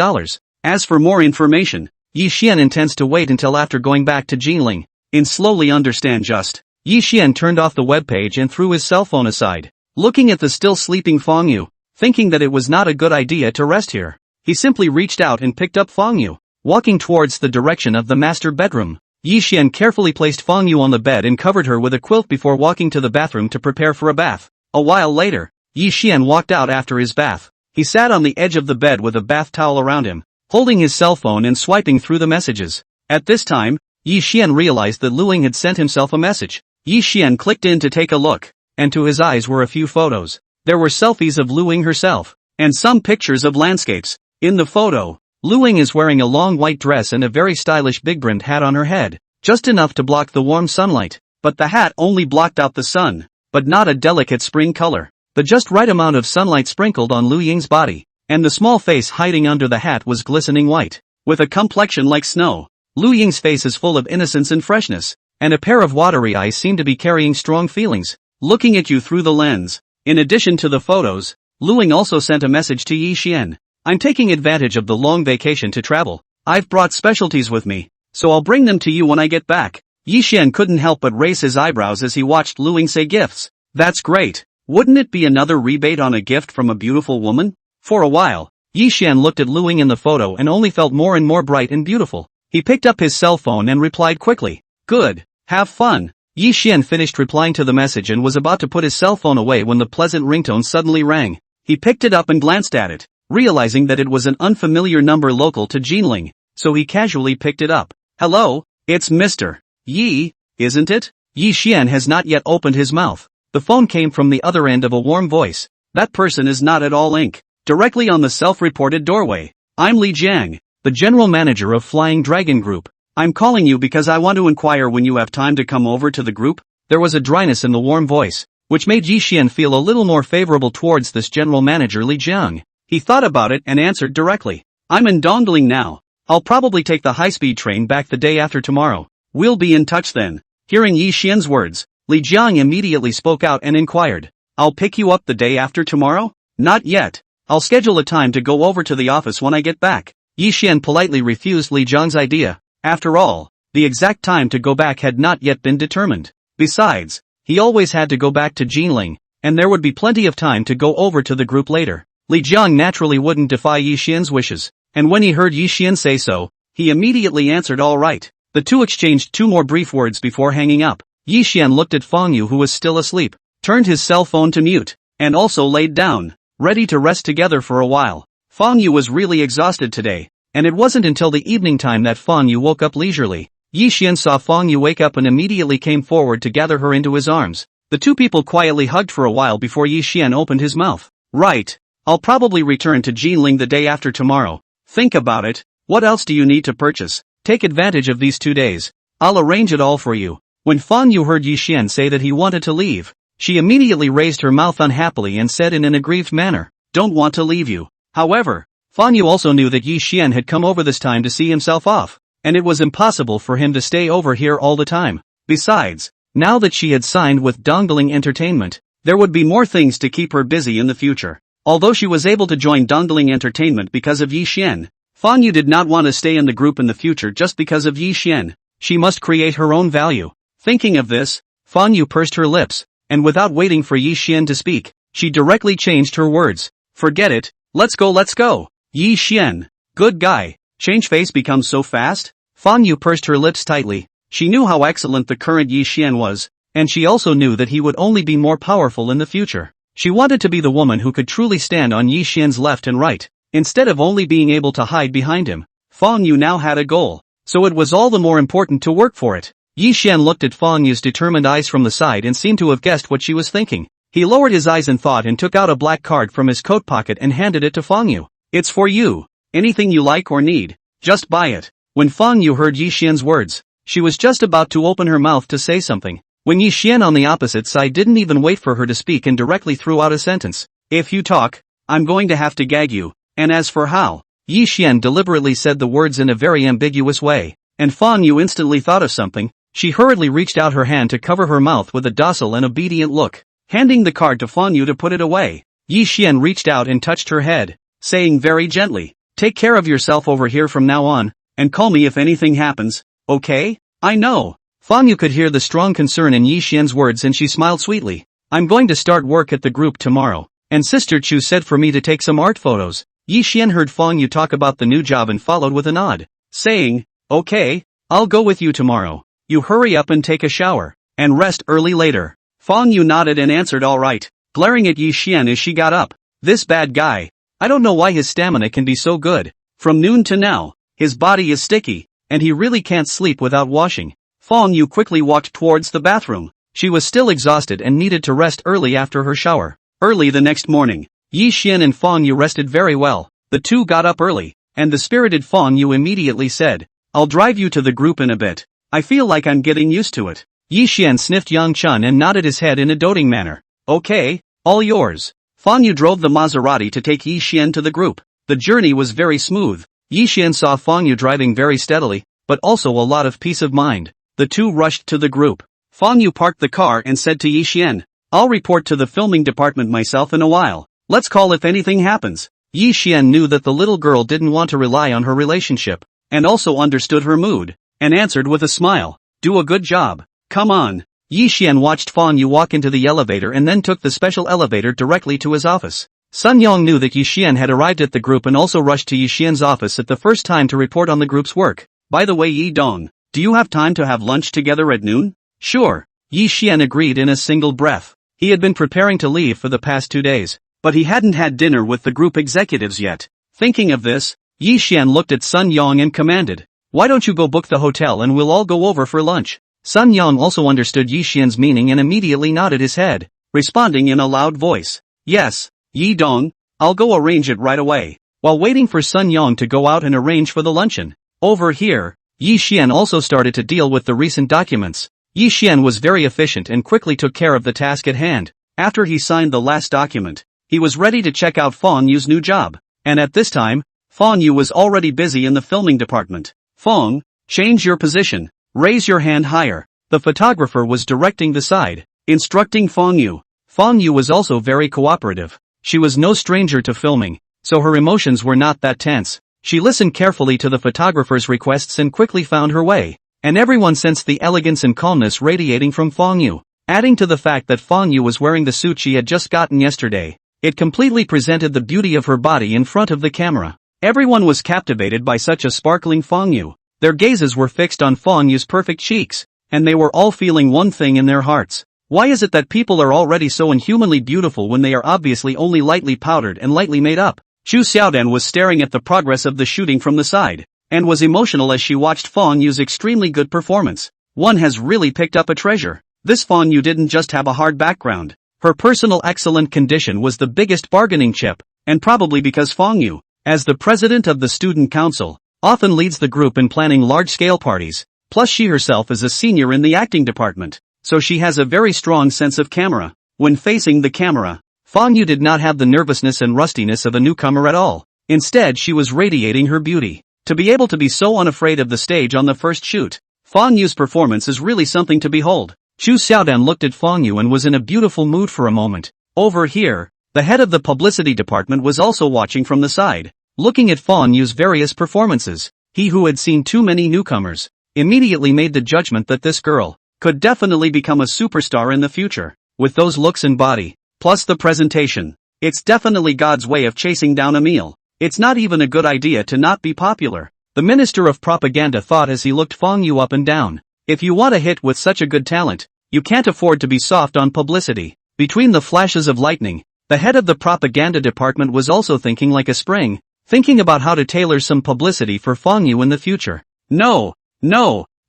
As for more information, Yi Xian intends to wait until after going back to Jinling. In slowly understand just. Yi Xian turned off the webpage and threw his cell phone aside. Looking at the still sleeping Fang Yu, thinking that it was not a good idea to rest here, he simply reached out and picked up Fang Yu. Walking towards the direction of the master bedroom, Yi Xian carefully placed Fang Yu on the bed and covered her with a quilt before walking to the bathroom to prepare for a bath. A while later, Yi Xian walked out after his bath. He sat on the edge of the bed with a bath towel around him, holding his cell phone and swiping through the messages. At this time, Yi Xian realized that Luing had sent himself a message. Yi Xian clicked in to take a look, and to his eyes were a few photos. There were selfies of Luing herself, and some pictures of landscapes. In the photo, Luing is wearing a long white dress and a very stylish big-brimmed hat on her head, just enough to block the warm sunlight, but the hat only blocked out the sun, but not a delicate spring color. The just right amount of sunlight sprinkled on Lu Ying's body, and the small face hiding under the hat was glistening white, with a complexion like snow. Lu Ying's face is full of innocence and freshness, and a pair of watery eyes seem to be carrying strong feelings, looking at you through the lens. In addition to the photos, Lu Ying also sent a message to Yi Xian. I'm taking advantage of the long vacation to travel. I've brought specialties with me, so I'll bring them to you when I get back. Yi Xian couldn't help but raise his eyebrows as he watched Lu Ying say gifts. That's great. Wouldn't it be another rebate on a gift from a beautiful woman? For a while, Yi Xian looked at Lu Ying in the photo and only felt more and more bright and beautiful. He picked up his cell phone and replied quickly. Good. Have fun. Yi Xian finished replying to the message and was about to put his cell phone away when the pleasant ringtone suddenly rang. He picked it up and glanced at it, realizing that it was an unfamiliar number local to Jinling, so he casually picked it up. Hello, it's Mr. Yi, isn't it? Yi Xian has not yet opened his mouth. The phone came from the other end of a warm voice. That person is not at all ink. Directly on the self-reported doorway. I'm Li Jiang, the general manager of Flying Dragon Group. I'm calling you because I want to inquire when you have time to come over to the group. There was a dryness in the warm voice, which made Yi Xian feel a little more favorable towards this general manager Li Jiang. He thought about it and answered directly. I'm in Dongling now. I'll probably take the high-speed train back the day after tomorrow. We'll be in touch then. Hearing Yi Xian's words, Li Jiang immediately spoke out and inquired. I'll pick you up the day after tomorrow? Not yet. I'll schedule a time to go over to the office when I get back. Yi Xian politely refused Li Jiang's idea. After all, the exact time to go back had not yet been determined. Besides, he always had to go back to Jinling, and there would be plenty of time to go over to the group later. Li Jiang naturally wouldn't defy Yi Xian's wishes, and when he heard Yi Xian say so, he immediately answered all right. The two exchanged two more brief words before hanging up. Yi Xian looked at Fang Yu, who was still asleep, turned his cell phone to mute, and also laid down, ready to rest together for a while. Fang Yu was really exhausted today, and it wasn't until the evening time that Fang Yu woke up leisurely. Yi Xian saw Fang Yu wake up and immediately came forward to gather her into his arms. The two people quietly hugged for a while before Yi Xian opened his mouth. Right. I'll probably return to Jinling the day after tomorrow. Think about it. What else do you need to purchase? Take advantage of these 2 days. I'll arrange it all for you. When Fang Yu heard Yi Xian say that he wanted to leave, she immediately raised her mouth unhappily and said in an aggrieved manner, Don't want to leave you. However, Fang Yu also knew that Yi Xian had come over this time to see himself off, and it was impossible for him to stay over here all the time. Besides, now that she had signed with Dongling Entertainment, there would be more things to keep her busy in the future. Although she was able to join Dongling Entertainment because of Yi Xian, Fang Yu did not want to stay in the group in the future just because of Yi Xian. She must create her own value. Thinking of this, Fang Yu pursed her lips, and without waiting for Yi Xian to speak, she directly changed her words. Forget it, let's go, let's go. Yi Xian, good guy, change face becomes so fast? Fang Yu pursed her lips tightly. She knew how excellent the current Yi Xian was, and she also knew that he would only be more powerful in the future. She wanted to be the woman who could truly stand on Yi Xian's left and right, instead of only being able to hide behind him. Fang Yu now had a goal, so it was all the more important to work for it. Yi Xian looked at Fang Yu's determined eyes from the side and seemed to have guessed what she was thinking. He lowered his eyes in thought and took out a black card from his coat pocket and handed it to Fang Yu. It's for you. Anything you like or need, just buy it. When Fang Yu heard Yi Xian's words, she was just about to open her mouth to say something, when Yi Xian on the opposite side didn't even wait for her to speak and directly threw out a sentence. If you talk, I'm going to have to gag you, and as for how, Yi Xian deliberately said the words in a very ambiguous way, and Fang Yu instantly thought of something. She hurriedly reached out her hand to cover her mouth with a docile and obedient look, handing the card to Fang Yu to put it away. Yi Xian reached out and touched her head, saying very gently, Take care of yourself over here from now on, and call me if anything happens, okay? I know. Fang Yu could hear the strong concern in Yi Xian's words and she smiled sweetly. I'm going to start work at the group tomorrow, and Sister Chu said for me to take some art photos. Yi Xian heard Fang Yu talk about the new job and followed with a nod, saying, Okay, I'll go with you tomorrow. You hurry up and take a shower, and rest early later. Fang Yu nodded and answered all right, glaring at Yi Xian as she got up. This bad guy. I don't know why his stamina can be so good. From noon to now, his body is sticky, and he really can't sleep without washing. Fang Yu quickly walked towards the bathroom. She was still exhausted and needed to rest early after her shower. Early the next morning, Yi Xian and Fang Yu rested very well. The two got up early, and the spirited Fang Yu immediately said, I'll drive you to the group in a bit. I feel like I'm getting used to it. Yi Xian sniffed Yang Chun and nodded his head in a doting manner. Okay, all yours. Fang Yu drove the Maserati to take Yi Xian to the group. The journey was very smooth. Yi Xian saw Fang Yu driving very steadily, but also a lot of peace of mind. The two rushed to the group. Fang Yu parked the car and said to Yi Xian, I'll report to the filming department myself in a while. Let's call if anything happens. Yi Xian knew that the little girl didn't want to rely on her relationship, and also understood her mood, and answered with a smile, Do a good job. Come on. Yi Xian watched Fang Yu walk into the elevator and then took the special elevator directly to his office. Sun Yong knew that Yi Xian had arrived at the group and also rushed to Yi Xian's office at the first time to report on the group's work. By the way, Yi Dong, do you have time to have lunch together at noon? Sure. Yi Xian agreed in a single breath. He had been preparing to leave for the past 2 days, but he hadn't had dinner with the group executives yet. Thinking of this, Yi Xian looked at Sun Yang and commanded, "Why don't you go book the hotel and we'll all go over for lunch?" Sun Yang also understood Yi Xian's meaning and immediately nodded his head, responding in a loud voice, "Yes, Yi Dong, I'll go arrange it right away." While waiting for Sun Yang to go out and arrange for the luncheon, over here, Yi Xian also started to deal with the recent documents. Yi Xian was very efficient and quickly took care of the task at hand. After he signed the last document, he was ready to check out Fong Yu's new job. And at this time, Fong Yu was already busy in the filming department. "Fong, change your position, raise your hand higher." The photographer was directing the side, instructing Fong Yu. Fong Yu was also very cooperative. She was no stranger to filming, so her emotions were not that tense. She listened carefully to the photographer's requests and quickly found her way. And everyone sensed the elegance and calmness radiating from Fong Yu. Adding to the fact that Fong Yu was wearing the suit she had just gotten yesterday, it completely presented the beauty of her body in front of the camera. Everyone was captivated by such a sparkling Fong Yu. Their gazes were fixed on Fong Yu's perfect cheeks, and they were all feeling one thing in their hearts. Why is it that people are already so inhumanly beautiful when they are obviously only lightly powdered and lightly made up? Chu Xiaodan was staring at the progress of the shooting from the side, and was emotional as she watched Fong Yu's extremely good performance. One has really picked up a treasure. This Fong Yu didn't just have a hard background. Her personal excellent condition was the biggest bargaining chip, and probably because Fong Yu, as the president of the student council, often leads the group in planning large-scale parties, plus she herself is a senior in the acting department, so she has a very strong sense of camera. When facing the camera, Fong Yu did not have the nervousness and rustiness of a newcomer at all. Instead, she was radiating her beauty. To be able to be so unafraid of the stage on the first shoot, Fong Yu's performance is really something to behold. Chu Xiaodan looked at Fong Yu and was in a beautiful mood for a moment. Over here, the head of the publicity department was also watching from the side, looking at Fong Yu's various performances. He who had seen too many newcomers, immediately made the judgment that this girl could definitely become a superstar in the future. With those looks and body, plus the presentation, it's definitely God's way of chasing down a meal. It's not even a good idea to not be popular, the Minister of Propaganda thought as he looked Fong Yu up and down. If you want a hit with such a good talent, you can't afford to be soft on publicity. Between the flashes of lightning, the head of the propaganda department was also thinking like a spring, thinking about how to tailor some publicity for Fong Yu in the future. No,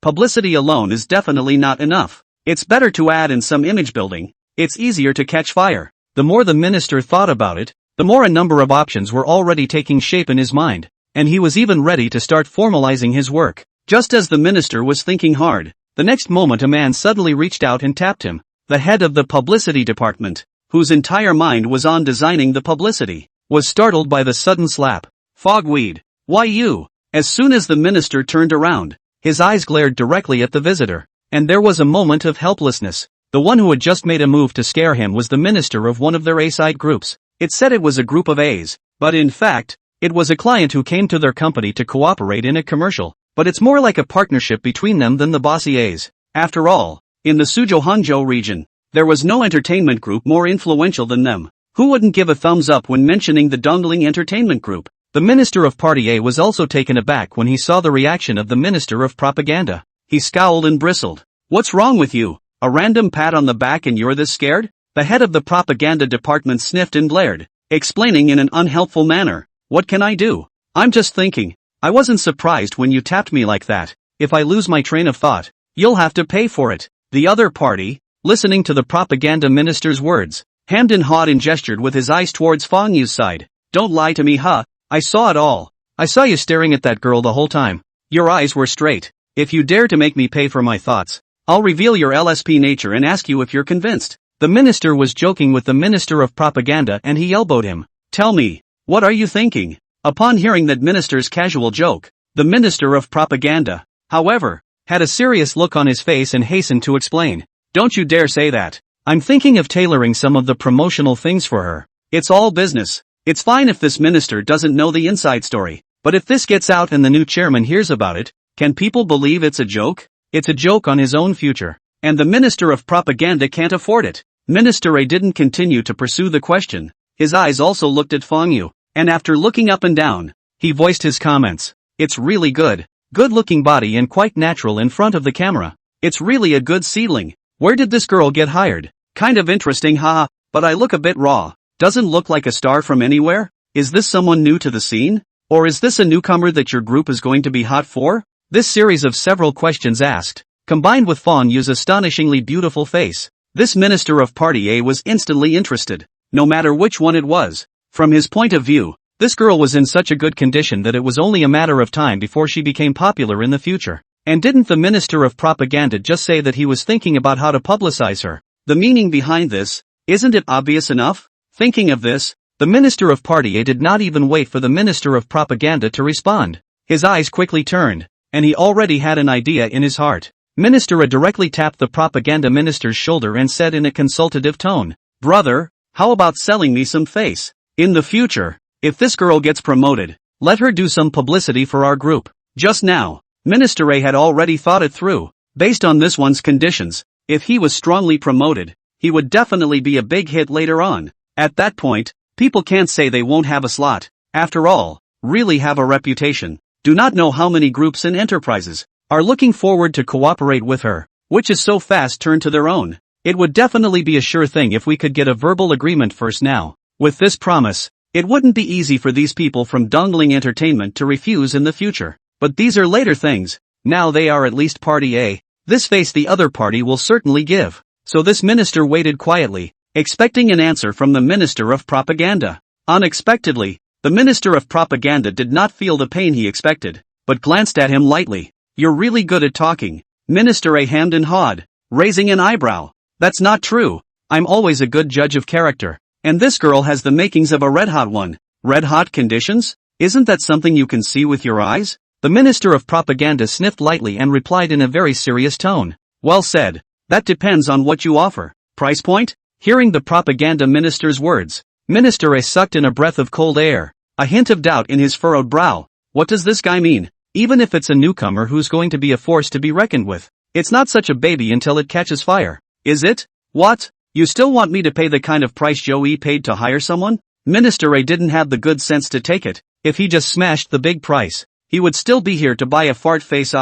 publicity alone is definitely not enough. It's better to add in some image building. It's easier to catch fire. The more the minister thought about it, the more a number of options were already taking shape in his mind, and he was even ready to start formalizing his work. Just as the minister was thinking hard, the next moment a man suddenly reached out and tapped him. The head of the publicity department, whose entire mind was on designing the publicity, was startled by the sudden slap. "Fogweed, why you?" As soon as the minister turned around, his eyes glared directly at the visitor, and there was a moment of helplessness. The one who had just made a move to scare him was the minister of one of their A-side groups. It said it was a group of A's, but in fact, it was a client who came to their company to cooperate in a commercial. But it's more like a partnership between them than the bossy A's. After all, in the Suzhou-Hanzhou region, there was no entertainment group more influential than them. Who wouldn't give a thumbs up when mentioning the Dongling Entertainment Group? The Minister of Party A was also taken aback when he saw the reaction of the Minister of Propaganda. He scowled and bristled. "What's wrong with you? A random pat on the back and you're this scared?" The head of the propaganda department sniffed and glared, explaining in an unhelpful manner. "What can I do? I'm just thinking. I wasn't surprised when you tapped me like that. If I lose my train of thought, you'll have to pay for it." The other party, listening to the propaganda minister's words, hemmed and hawed and gestured with his eyes towards Fong Yu's side. "Don't lie to me, huh? I saw it all. I saw you staring at that girl the whole time. Your eyes were straight. If you dare to make me pay for my thoughts, I'll reveal your LSP nature and ask you if you're convinced." The minister was joking with the Minister of Propaganda and he elbowed him. "Tell me, what are you thinking?" Upon hearing that minister's casual joke, the Minister of Propaganda, however, had a serious look on his face and hastened to explain. "Don't you dare say that. I'm thinking of tailoring some of the promotional things for her. It's all business. It's fine if this minister doesn't know the inside story, but if this gets out and the new chairman hears about it, can people believe it's a joke? It's a joke on his own future, and the Minister of Propaganda can't afford it." Minister A didn't continue to pursue the question. His eyes also looked at Fong Yu, and after looking up and down, he voiced his comments. "It's really good. Good-looking body and quite natural in front of the camera. It's really a good seedling. Where did this girl get hired? Kind of interesting, haha, but I look a bit raw. Doesn't look like a star from anywhere? Is this someone new to the scene? Or is this a newcomer that your group is going to be hot for? This series of several questions asked, combined with Fong Yu's astonishingly beautiful face, this minister of Party A was instantly interested, no matter which one it was. From his point of view, this girl was in such a good condition that it was only a matter of time before she became popular in the future. And didn't the Minister of Propaganda just say that he was thinking about how to publicize her? The meaning behind this, isn't it obvious enough? Thinking of this, the Minister of Party A did not even wait for the Minister of Propaganda to respond. His eyes quickly turned, and he already had an idea in his heart. Minister A directly tapped the propaganda minister's shoulder and said in a consultative tone, "Brother, how about selling me some face? In the future, if this girl gets promoted, let her do some publicity for our group." Just now, Minister A had already thought it through. Based on this one's conditions, if he was strongly promoted, he would definitely be a big hit later on. At that point, people can't say they won't have a slot. After all, really have a reputation. Do not know how many groups and enterprises are looking forward to cooperate with her, which is so fast turned to their own. It would definitely be a sure thing if we could get a verbal agreement first now. With this promise, it wouldn't be easy for these people from Dongling Entertainment to refuse in the future. But these are later things. Now they are at least Party A. This face the other party will certainly give. So this minister waited quietly, expecting an answer from the Minister of Propaganda. Unexpectedly, the Minister of Propaganda did not feel the pain he expected, but glanced at him lightly. "You're really good at talking." Minister A hemmed and hawed, raising an eyebrow. "That's not true. I'm always a good judge of character. And this girl has the makings of a red-hot one." "Red-hot conditions? Isn't that something you can see with your eyes?" The Minister of Propaganda sniffed lightly and replied in a very serious tone. "Well said. That depends on what you offer." "Price point?" Hearing the propaganda minister's words, Minister A sucked in a breath of cold air, a hint of doubt in his furrowed brow. What does this guy mean? Even if it's a newcomer who's going to be a force to be reckoned with, it's not such a baby until it catches fire, is it? What? You still want me to pay the kind of price Joey paid to hire someone? Minister A didn't have the good sense to take it. If he just smashed the big price, he would still be here to buy a fart face.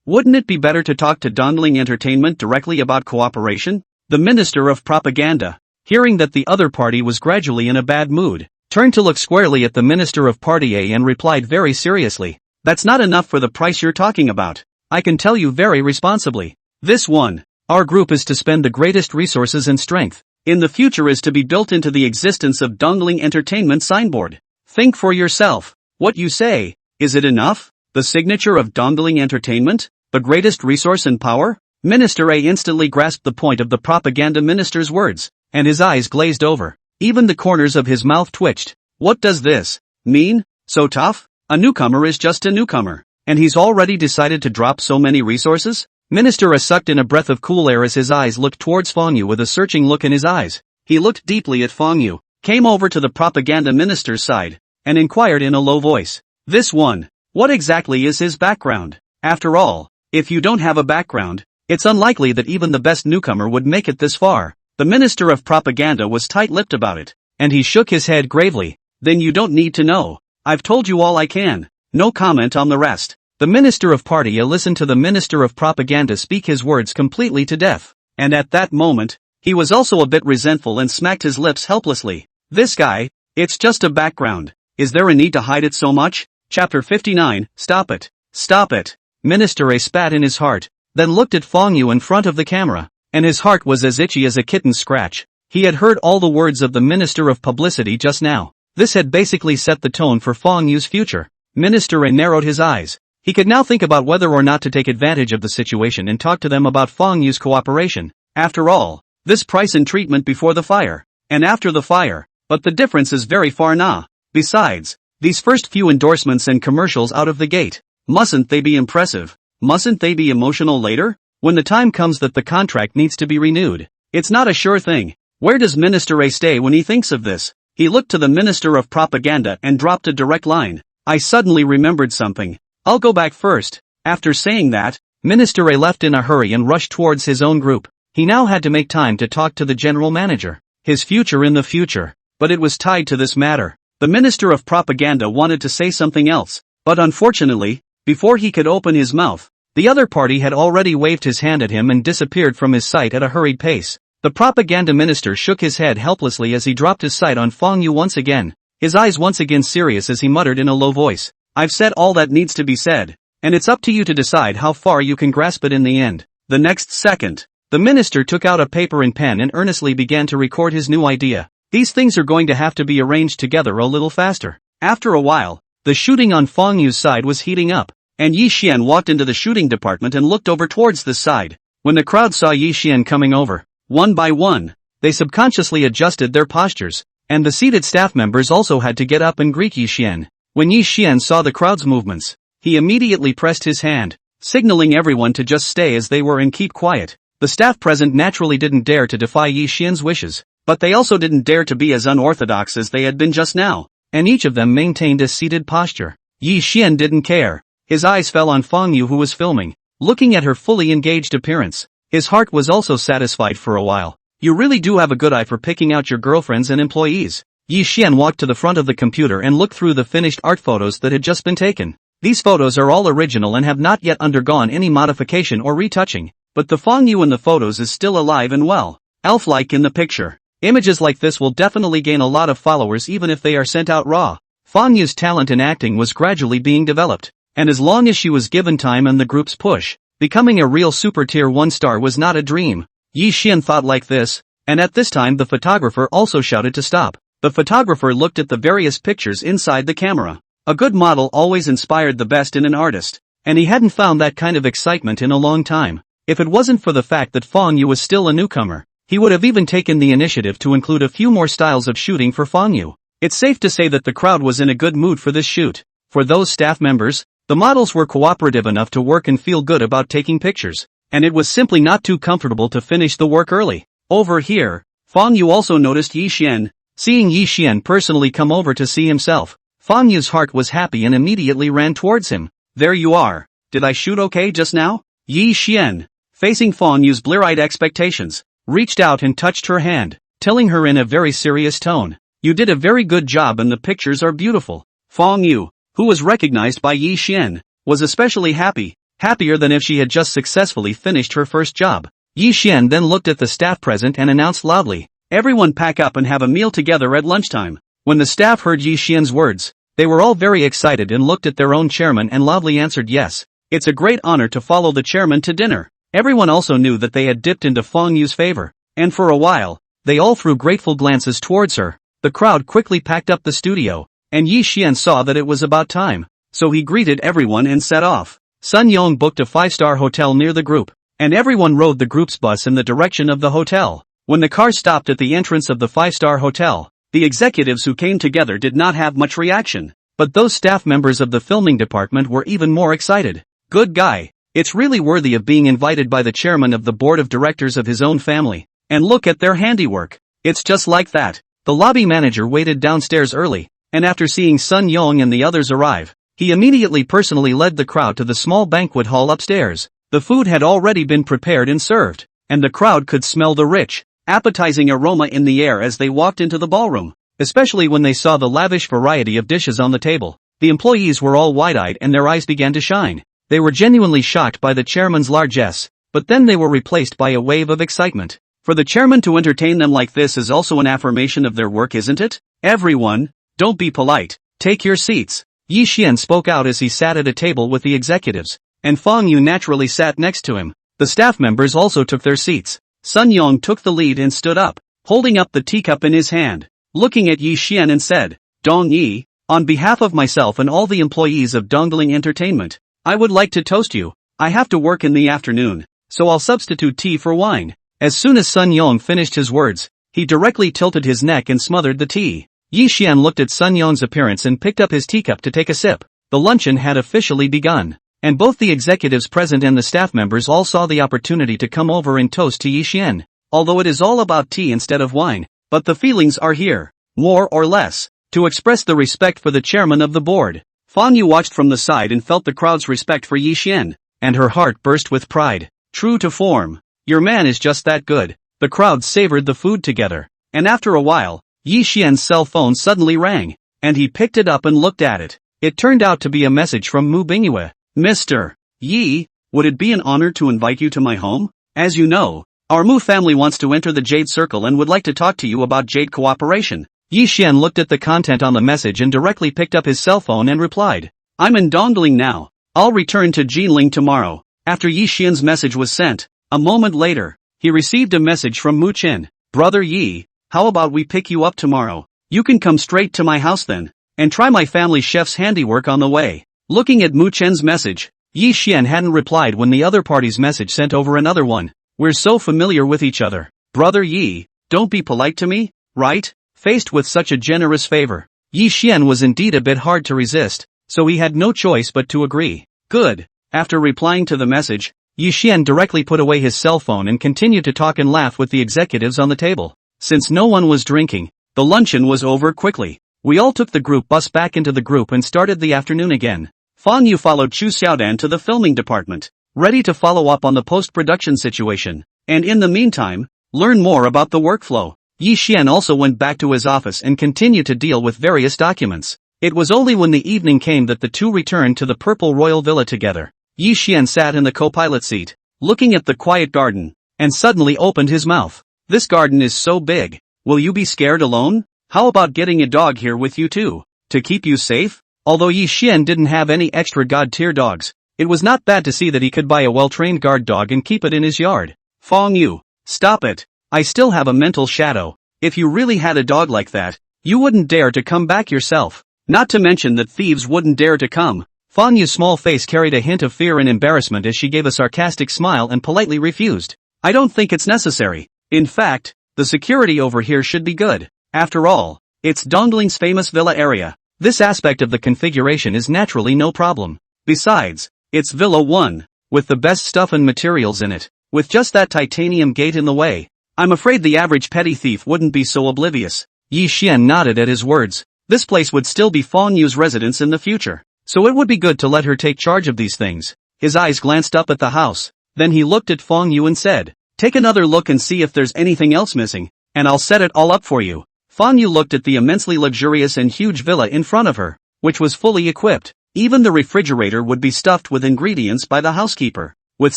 Wouldn't it be better to talk to Dongling Entertainment directly about cooperation? The Minister of Propaganda, hearing that the other party was gradually in a bad mood, turned to look squarely at the Minister of Party A and replied very seriously, "That's not enough for the price you're talking about. I can tell you very responsibly. This one, our group is to spend the greatest resources and strength in the future is to be built into the existence of Dongling Entertainment signboard. Think for yourself. What you say, is it enough? The signature of Dongling Entertainment? The greatest resource and power?" Minister A instantly grasped the point of the propaganda minister's words, and his eyes glazed over. Even the corners of his mouth twitched. What does this mean? So tough? A newcomer is just a newcomer, and he's already decided to drop so many resources? Minister A sucked in a breath of cool air as his eyes looked towards Fong Yu with a searching look in his eyes. He looked deeply at Fong Yu, came over to the propaganda minister's side, and inquired in a low voice. "This one, what exactly is his background? After all, if you don't have a background, it's unlikely that even the best newcomer would make it this far." The Minister of Propaganda was tight-lipped about it, and he shook his head gravely. "Then you don't need to know. I've told you all I can. No comment on the rest." The Minister of Party A listened to the Minister of Propaganda speak his words completely to death, and at that moment, he was also a bit resentful and smacked his lips helplessly. This guy, it's just a background. Is there a need to hide it so much? Chapter 59, Stop it. Stop it. Minister A spat in his heart, then looked at Fong Yu in front of the camera, and his heart was as itchy as a kitten's scratch. He had heard all the words of the Minister of Publicity just now. This had basically set the tone for Fong Yu's future. Minister A narrowed his eyes. He could now think about whether or not to take advantage of the situation and talk to them about Fong Yu's cooperation. After all, this price and treatment before the fire, and after the fire, but the difference is very far now. Besides, these first few endorsements and commercials out of the gate, mustn't they be impressive? Mustn't they be emotional later? When the time comes that the contract needs to be renewed, it's not a sure thing. Where does Minister A stay when he thinks of this? He looked to the Minister of Propaganda and dropped a direct line. "I suddenly remembered something. I'll go back first." After saying that, Minister A left in a hurry and rushed towards his own group. He now had to make time to talk to the general manager. His future in the future. But it was tied to this matter. The Minister of Propaganda wanted to say something else, but unfortunately, before he could open his mouth, The other party had already waved his hand at him and disappeared from his sight at a hurried pace. The propaganda minister shook his head helplessly as he dropped his sight on Fong Yu once again, his eyes once again serious as he muttered in a low voice, "I've said all that needs to be said, and it's up to you to decide how far you can grasp it in the end." The next second, the minister took out a paper and pen and earnestly began to record his new idea. These things are going to have to be arranged together a little faster. After a while, the shooting on Fong Yu's side was heating up, and Yi Xian walked into the shooting department and looked over towards this side. When the crowd saw Yi Xian coming over, one by one, they subconsciously adjusted their postures, and the seated staff members also had to get up and greet Yi Xian. When Yi Xian saw the crowd's movements, he immediately pressed his hand, signaling everyone to just stay as they were and keep quiet. The staff present naturally didn't dare to defy Yi Xian's wishes, but they also didn't dare to be as unorthodox as they had been just now, and each of them maintained a seated posture. Yi Xian didn't care. His eyes fell on Fong Yu, who was filming, looking at her fully engaged appearance. His heart was also satisfied for a while. "You really do have a good eye for picking out your girlfriends and employees." Yi Xian walked to the front of the computer and looked through the finished art photos that had just been taken. These photos are all original and have not yet undergone any modification or retouching, but the Fong Yu in the photos is still alive and well, elf-like in the picture. Images like this will definitely gain a lot of followers even if they are sent out raw. Fong Yu's talent in acting was gradually being developed, and as long as she was given time and the group's push, becoming a real super tier 1 star was not a dream. Yi Xian thought like this, and at this time the photographer also shouted to stop. The photographer looked at the various pictures inside the camera. A good model always inspired the best in an artist, and he hadn't found that kind of excitement in a long time. If it wasn't for the fact that Fong Yu was still a newcomer, he would have even taken the initiative to include a few more styles of shooting for Fong Yu. It's safe to say that the crowd was in a good mood for this shoot. For those staff members, the models were cooperative enough to work and feel good about taking pictures, and it was simply not too comfortable to finish the work early. Over here, Fong Yu also noticed Yi Xian. Seeing Yi Xian personally come over to see himself, Fong Yu's heart was happy and immediately ran towards him. "There you are. Did I shoot okay just now?" Yi Xian, facing Fong Yu's blear-eyed expectations, reached out and touched her hand, telling her in a very serious tone, "You did a very good job and the pictures are beautiful." Fong Yu, who was recognized by Yi Xian, was especially happy, happier than if she had just successfully finished her first job. Yi Xian then looked at the staff present and announced loudly, "Everyone pack up and have a meal together at lunchtime." When the staff heard Yi Xian's words, they were all very excited and looked at their own chairman and loudly answered yes. It's a great honor to follow the chairman to dinner. Everyone also knew that they had dipped into Fong Yu's favor, and for a while, they all threw grateful glances towards her. The crowd quickly packed up the studio, and Yi Xian saw that it was about time, so he greeted everyone and set off. Sun Yong booked a 5-star hotel near the group, and everyone rode the group's bus in the direction of the hotel. When the car stopped at the entrance of the 5-star hotel, the executives who came together did not have much reaction, but those staff members of the filming department were even more excited. "Good guy. It's really worthy of being invited by the chairman of the board of directors of his own family, and look at their handiwork. It's just like that." The lobby manager waited downstairs early, and after seeing Sun Yong and the others arrive, he immediately personally led the crowd to the small banquet hall upstairs. The food had already been prepared and served, and the crowd could smell the rich, appetizing aroma in the air as they walked into the ballroom, especially when they saw the lavish variety of dishes on the table. The employees were all wide-eyed and their eyes began to shine. They were genuinely shocked by the chairman's largesse, but then they were replaced by a wave of excitement. For the chairman to entertain them like this is also an affirmation of their work, isn't it? "Everyone, don't be polite. Take your seats." Yi Xian spoke out as he sat at a table with the executives, and Fong Yu naturally sat next to him. The staff members also took their seats. Sun Yong took the lead and stood up, holding up the teacup in his hand, looking at Yi Xian and said, "Dong Yi, on behalf of myself and all the employees of Dongling Entertainment, I would like to toast you. I have to work in the afternoon, so I'll substitute tea for wine." As soon as Sun Yong finished his words, he directly tilted his neck and smothered the tea. Yi Xian looked at Sun Yong's appearance and picked up his teacup to take a sip. The luncheon had officially begun, and both the executives present and the staff members all saw the opportunity to come over and toast to Yi Xian. Although it is all about tea instead of wine, but the feelings are here, more or less, to express the respect for the chairman of the board. Fong Yu watched from the side and felt the crowd's respect for Yi Xian, and her heart burst with pride. True to form, your man is just that good. The crowd savored the food together, and after a while, Yi Xian's cell phone suddenly rang, and he picked it up and looked at it. It turned out to be a message from Mu Bingyue. "Mr. Yi, would it be an honor to invite you to my home? As you know, our Mu family wants to enter the Jade Circle and would like to talk to you about Jade cooperation. Yi Xian looked at the content on the message and directly picked up his cell phone and replied, I'm in Dongling now. I'll return to Jinling tomorrow. After Yi Xian's message was sent, a moment later, he received a message from Mu Chen. Brother Yi, how about we pick you up tomorrow? You can come straight to my house then, and try my family chef's handiwork on the way. Looking at Mu Chen's message, Yi Xian hadn't replied when the other party's message sent over another one. We're so familiar with each other. Brother Yi, don't be polite to me, right? Faced with such a generous favor, Yi Xian was indeed a bit hard to resist, so he had no choice but to agree. Good. After replying to the message, Yi Xian directly put away his cell phone and continued to talk and laugh with the executives on the table. Since no one was drinking, the luncheon was over quickly. We all took the group bus back into the group and started the afternoon again. Fang Yu followed Chu Xiaodan to the filming department, ready to follow up on the post-production situation, and in the meantime, learn more about the workflow. Yi Xian also went back to his office and continued to deal with various documents. It was only when the evening came that the two returned to the Purple Royal Villa together. Yi Xian sat in the co-pilot seat, looking at the quiet garden, and suddenly opened his mouth. This garden is so big. Will you be scared alone? How about getting a dog here with you too, to keep you safe? Although Yi Xian didn't have any extra god-tier dogs, it was not bad to see that he could buy a well-trained guard dog and keep it in his yard. Fang Yu, stop it. I still have a mental shadow. If you really had a dog like that, you wouldn't dare to come back yourself. Not to mention that thieves wouldn't dare to come. Fang Yu's small face carried a hint of fear and embarrassment as she gave a sarcastic smile and politely refused. I don't think it's necessary. In fact, the security over here should be good. After all, it's Dongling's famous villa area. This aspect of the configuration is naturally no problem. Besides, it's Villa 1, with the best stuff and materials in it, with just that titanium gate in the way. I'm afraid the average petty thief wouldn't be so oblivious. Yi Xian nodded at his words. This place would still be Fang Yu's residence in the future, so it would be good to let her take charge of these things. His eyes glanced up at the house, then he looked at Fang Yu and said, take another look and see if there's anything else missing, and I'll set it all up for you. Fang Yu looked at the immensely luxurious and huge villa in front of her, which was fully equipped. Even the refrigerator would be stuffed with ingredients by the housekeeper. With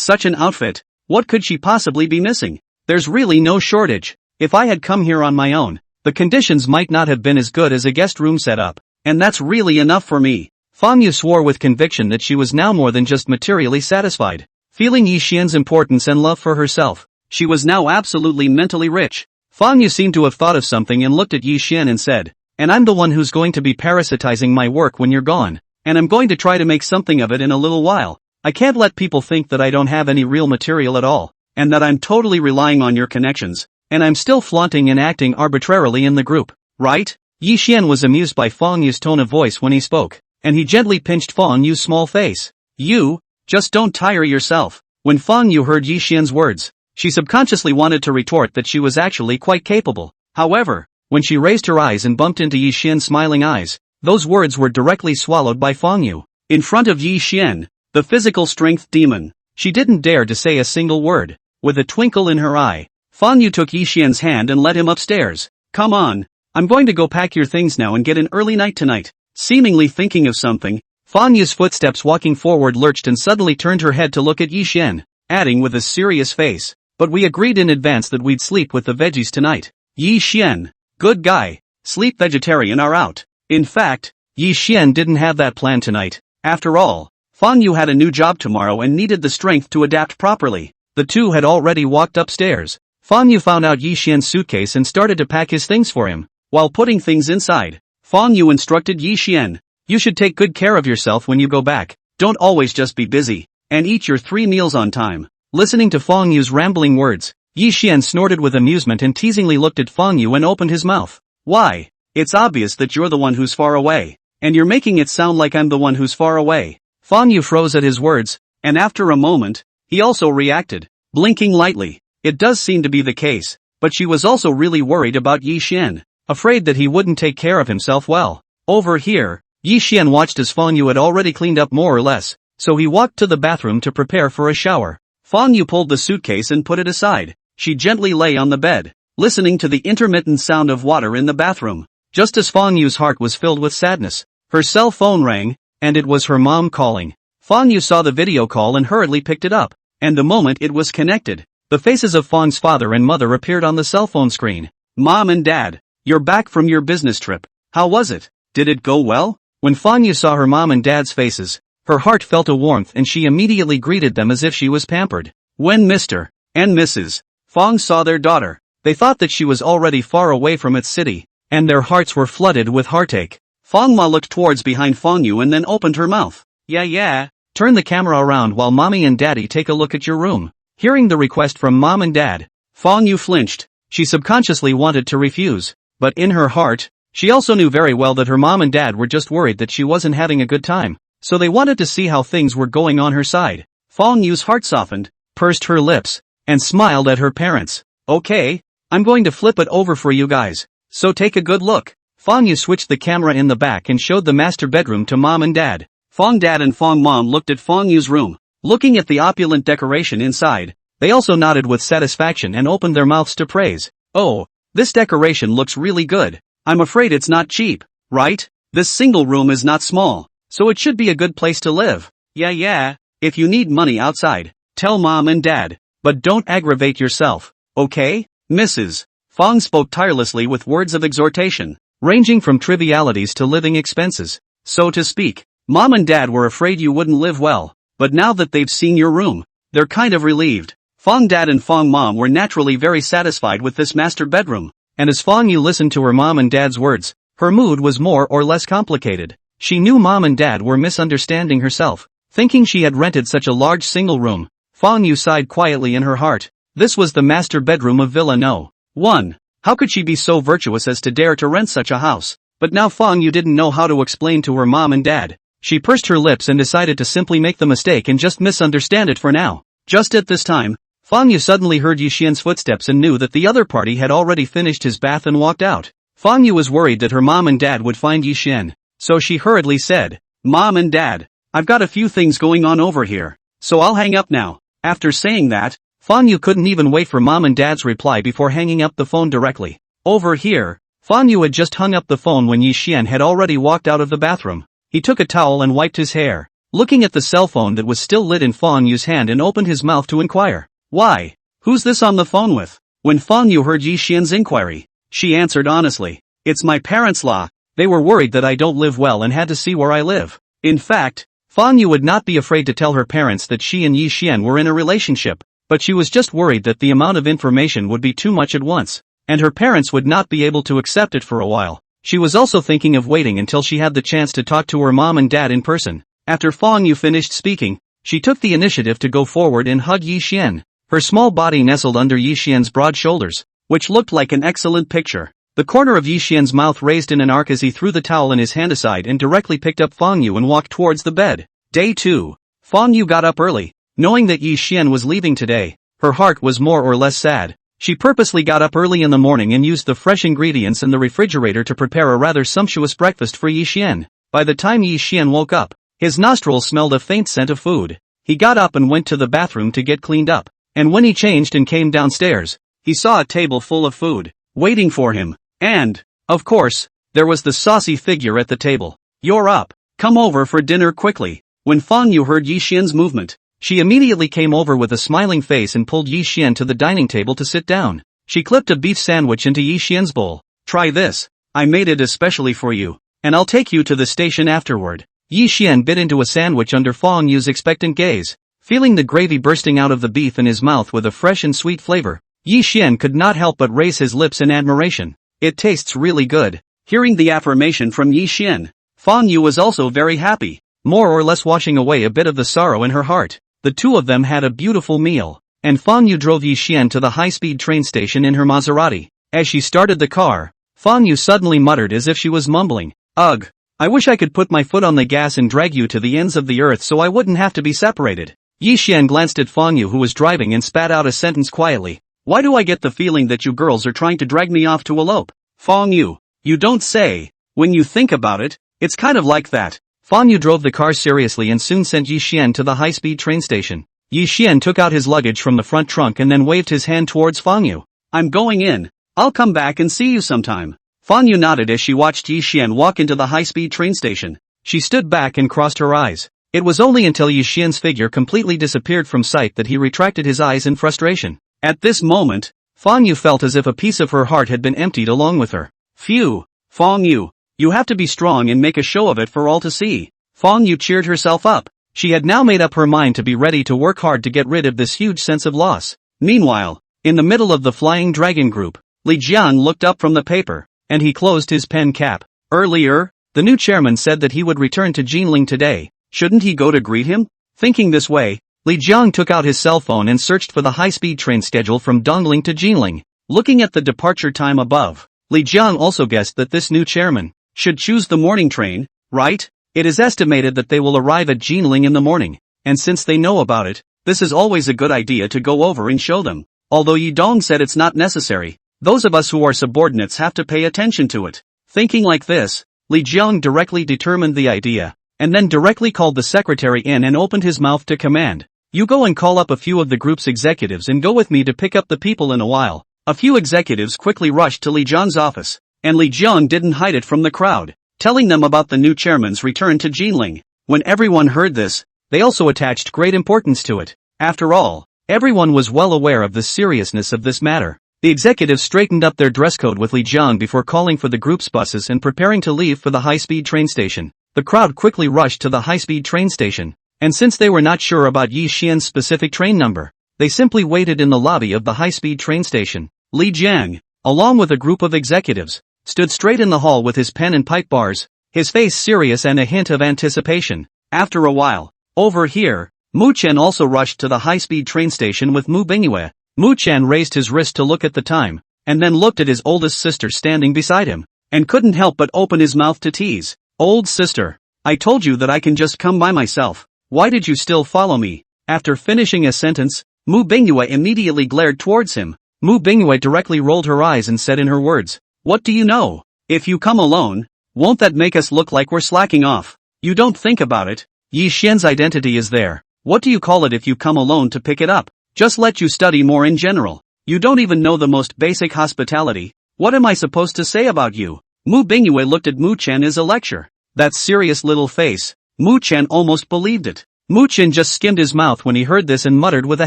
such an outfit, what could she possibly be missing? There's really no shortage. If I had come here on my own, the conditions might not have been as good as a guest room setup, and that's really enough for me. Fang Yu swore with conviction that she was now more than just materially satisfied. Feeling Yi Xian's importance and love for herself, she was now absolutely mentally rich. Fang Yu seemed to have thought of something and looked at Yi Xian and said, and I'm the one who's going to be parasitizing my work when you're gone, and I'm going to try to make something of it in a little while. I can't let people think that I don't have any real material at all, and that I'm totally relying on your connections, and I'm still flaunting and acting arbitrarily in the group, right? Yi Xian was amused by Fang Yu's tone of voice when he spoke, and he gently pinched Fang Yu's small face. You, just don't tire yourself. When Fang Yu heard Yi Xian's words, she subconsciously wanted to retort that she was actually quite capable. However, when she raised her eyes and bumped into Yi Xian's smiling eyes, those words were directly swallowed by Fang Yu. In front of Yi Xian, the physical strength demon, she didn't dare to say a single word. With a twinkle in her eye, Fang Yu took Yi Xian's hand and led him upstairs. Come on, I'm going to go pack your things now and get an early night tonight. Seemingly thinking of something, Fang Yu's footsteps walking forward lurched and suddenly turned her head to look at Yi Xian, adding with a serious face, but we agreed in advance that we'd sleep with the veggies tonight. Yi Xian, good guy, sleep vegetarian are out. In fact, Yi Xian didn't have that plan tonight. After all, Fang Yu had a new job tomorrow and needed the strength to adapt properly. The two had already walked upstairs. Fang Yu found out Yi Xian's suitcase and started to pack his things for him. While putting things inside, Fang Yu instructed Yi Xian, you should take good care of yourself when you go back. Don't always just be busy, and eat your 3 meals on time. Listening to Fang Yu's rambling words, Yi Xian snorted with amusement and teasingly looked at Fang Yu and opened his mouth. Why? It's obvious that you're the one who's far away, and you're making it sound like I'm the one who's far away. Fang Yu froze at his words, and after a moment, he also reacted, blinking lightly. It does seem to be the case, but she was also really worried about Yi Xian, afraid that he wouldn't take care of himself well. Over here, Yi Xian watched as Fang Yu had already cleaned up more or less, so he walked to the bathroom to prepare for a shower. Fang Yu pulled the suitcase and put it aside. She gently lay on the bed, listening to the intermittent sound of water in the bathroom. Just as Fang Yu's heart was filled with sadness, her cell phone rang, and it was her mom calling. Fang Yu saw the video call and hurriedly picked it up. And the moment it was connected, the faces of Fang's father and mother appeared on the cell phone screen. Mom and Dad, you're back from your business trip. How was it? Did it go well? When Fang Yu saw her mom and dad's faces, her heart felt a warmth and she immediately greeted them as if she was pampered. When Mr. and Mrs. Fang saw their daughter, they thought that she was already far away from its city, and their hearts were flooded with heartache. Fang Ma looked towards behind Fang Yu and then opened her mouth. Yeah. Turn the camera around while mommy and daddy take a look at your room. Hearing the request from mom and dad, Fang Yu flinched. She subconsciously wanted to refuse, but in her heart, she also knew very well that her mom and dad were just worried that she wasn't having a good time, so they wanted to see how things were going on her side. Fang Yu's heart softened, pursed her lips, and smiled at her parents. Okay, I'm going to flip it over for you guys, so take a good look. Fang Yu switched the camera in the back and showed the master bedroom to mom and dad. Fang Dad and Fang Mom looked at Fang Yu's room. Looking at the opulent decoration inside, they also nodded with satisfaction and opened their mouths to praise. Oh, this decoration looks really good. I'm afraid it's not cheap, right? This single room is not small, so it should be a good place to live. Yeah. If you need money outside, tell mom and dad, but don't aggravate yourself, okay? Mrs. Fang spoke tirelessly with words of exhortation, ranging from trivialities to living expenses, so to speak. Mom and dad were afraid you wouldn't live well, but now that they've seen your room, they're kind of relieved. Fang Dad and Fang Mom were naturally very satisfied with this master bedroom, and as Fang Yu listened to her mom and dad's words, her mood was more or less complicated. She knew mom and dad were misunderstanding herself, thinking she had rented such a large single room. Fang Yu sighed quietly in her heart. This was the master bedroom of Villa No. 1. How could she be so virtuous as to dare to rent such a house? But now Fang Yu didn't know how to explain to her mom and dad. She pursed her lips and decided to simply make the mistake and just misunderstand it for now. Just at this time, Fang Yu suddenly heard Yi Xian's footsteps and knew that the other party had already finished his bath and walked out. Fang Yu was worried that her mom and dad would find Yi Xian, so she hurriedly said, Mom and Dad, I've got a few things going on over here, so I'll hang up now. After saying that, Fang Yu couldn't even wait for mom and dad's reply before hanging up the phone directly. Over here, Fang Yu had just hung up the phone when Yi Xian had already walked out of the bathroom. He took a towel and wiped his hair, looking at the cell phone that was still lit in Fang Yu's hand and opened his mouth to inquire. Why? Who's this on the phone with? When Fang Yu heard Yi Xian's inquiry, she answered honestly. It's my parents-in-law. They were worried that I don't live well and had to see where I live. In fact, Fang Yu would not be afraid to tell her parents that she and Yi Xian were in a relationship, but she was just worried that the amount of information would be too much at once, and her parents would not be able to accept it for a while. She was also thinking of waiting until she had the chance to talk to her mom and dad in person. After Fang Yu finished speaking, she took the initiative to go forward and hug Yi Xian. Her small body nestled under Yi Xian's broad shoulders, which looked like an excellent picture. The corner of Yi Xian's mouth raised in an arc as he threw the towel in his hand aside and directly picked up Fang Yu and walked towards the bed. Day 2. Fang Yu got up early, knowing that Yi Xian was leaving today. Her heart was more or less sad. She purposely got up early in the morning and used the fresh ingredients in the refrigerator to prepare a rather sumptuous breakfast for Yi Xian. By the time Yi Xian woke up, his nostrils smelled a faint scent of food. He got up and went to the bathroom to get cleaned up, and when he changed and came downstairs, he saw a table full of food, waiting for him, and, of course, there was the saucy figure at the table. You're up, come over for dinner quickly. When Fang Yu heard Yi Xian's movement, she immediately came over with a smiling face and pulled Yi Xian to the dining table to sit down. She clipped a beef sandwich into Yi Xian's bowl. Try this, I made it especially for you, and I'll take you to the station afterward. Yi Xian bit into a sandwich under Fang Yu's expectant gaze. Feeling the gravy bursting out of the beef in his mouth with a fresh and sweet flavor, Yi Xian could not help but raise his lips in admiration. It tastes really good. Hearing the affirmation from Yi Xian, Fang Yu was also very happy, more or less washing away a bit of the sorrow in her heart. The two of them had a beautiful meal, and Fang Yu drove Yi Xian to the high-speed train station in her Maserati. As she started the car, Fang Yu suddenly muttered as if she was mumbling, Ugh, I wish I could put my foot on the gas and drag you to the ends of the earth so I wouldn't have to be separated. Yi Xian glanced at Fang Yu who was driving and spat out a sentence quietly. Why do I get the feeling that you girls are trying to drag me off to elope? Fang Yu, you don't say. When you think about it, it's kind of like that. Fang Yu drove the car seriously and soon sent Yi Xian to the high-speed train station. Yi Xian took out his luggage from the front trunk and then waved his hand towards Fang Yu. I'm going in. I'll come back and see you sometime. Fang Yu nodded as she watched Yi Xian walk into the high-speed train station. She stood back and crossed her eyes. It was only until Yi Xian's figure completely disappeared from sight that he retracted his eyes in frustration. At this moment, Fang Yu felt as if a piece of her heart had been emptied along with her. Phew, Fang Yu, you have to be strong and make a show of it for all to see. Fang Yu cheered herself up. She had now made up her mind to be ready to work hard to get rid of this huge sense of loss. Meanwhile, in the middle of the Flying Dragon group, Li Jiang looked up from the paper, and he closed his pen cap. Earlier, the new chairman said that he would return to Jinling today. Shouldn't he go to greet him? Thinking this way, Li Jiang took out his cell phone and searched for the high-speed train schedule from Dongling to Jinling. Looking at the departure time above, Li Jiang also guessed that this new chairman should choose the morning train, right? It is estimated that they will arrive at Jinling in the morning, and since they know about it, this is always a good idea to go over and show them. Although Yi Dong said it's not necessary, those of us who are subordinates have to pay attention to it. Thinking like this, Li Jiang directly determined the idea, and then directly called the secretary in and opened his mouth to command. You go and call up a few of the group's executives and go with me to pick up the people in a while. A few executives quickly rushed to Li Jiang's office, and Li Jiang didn't hide it from the crowd, telling them about the new chairman's return to Jinling. When everyone heard this, they also attached great importance to it. After all, everyone was well aware of the seriousness of this matter. The executives straightened up their dress code with Li Jiang before calling for the group's buses and preparing to leave for the high-speed train station. The crowd quickly rushed to the high-speed train station, and since they were not sure about Yi Xian's specific train number, they simply waited in the lobby of the high-speed train station. Li Jiang, along with a group of executives, stood straight in the hall with his pen and pipe bars, his face serious and a hint of anticipation. After a while, over here, Mu Chen also rushed to the high-speed train station with Mu Bingyue. Mu Chen raised his wrist to look at the time, and then looked at his oldest sister standing beside him, and couldn't help but open his mouth to tease. Old sister, I told you that I can just come by myself. Why did you still follow me? After finishing a sentence, Mu Bingyue immediately glared towards him. Mu Bingyue directly rolled her eyes and said in her words, what do you know? If you come alone, won't that make us look like we're slacking off? You don't think about it. Yi Xian's identity is there. What do you call it if you come alone to pick it up? Just let you study more in general. You don't even know the most basic hospitality. What am I supposed to say about you? Mu Bingyue looked at Mu Chen as a lecture. That serious little face. Mu Chen almost believed it. Mu Chen just skimmed his mouth when he heard this and muttered with a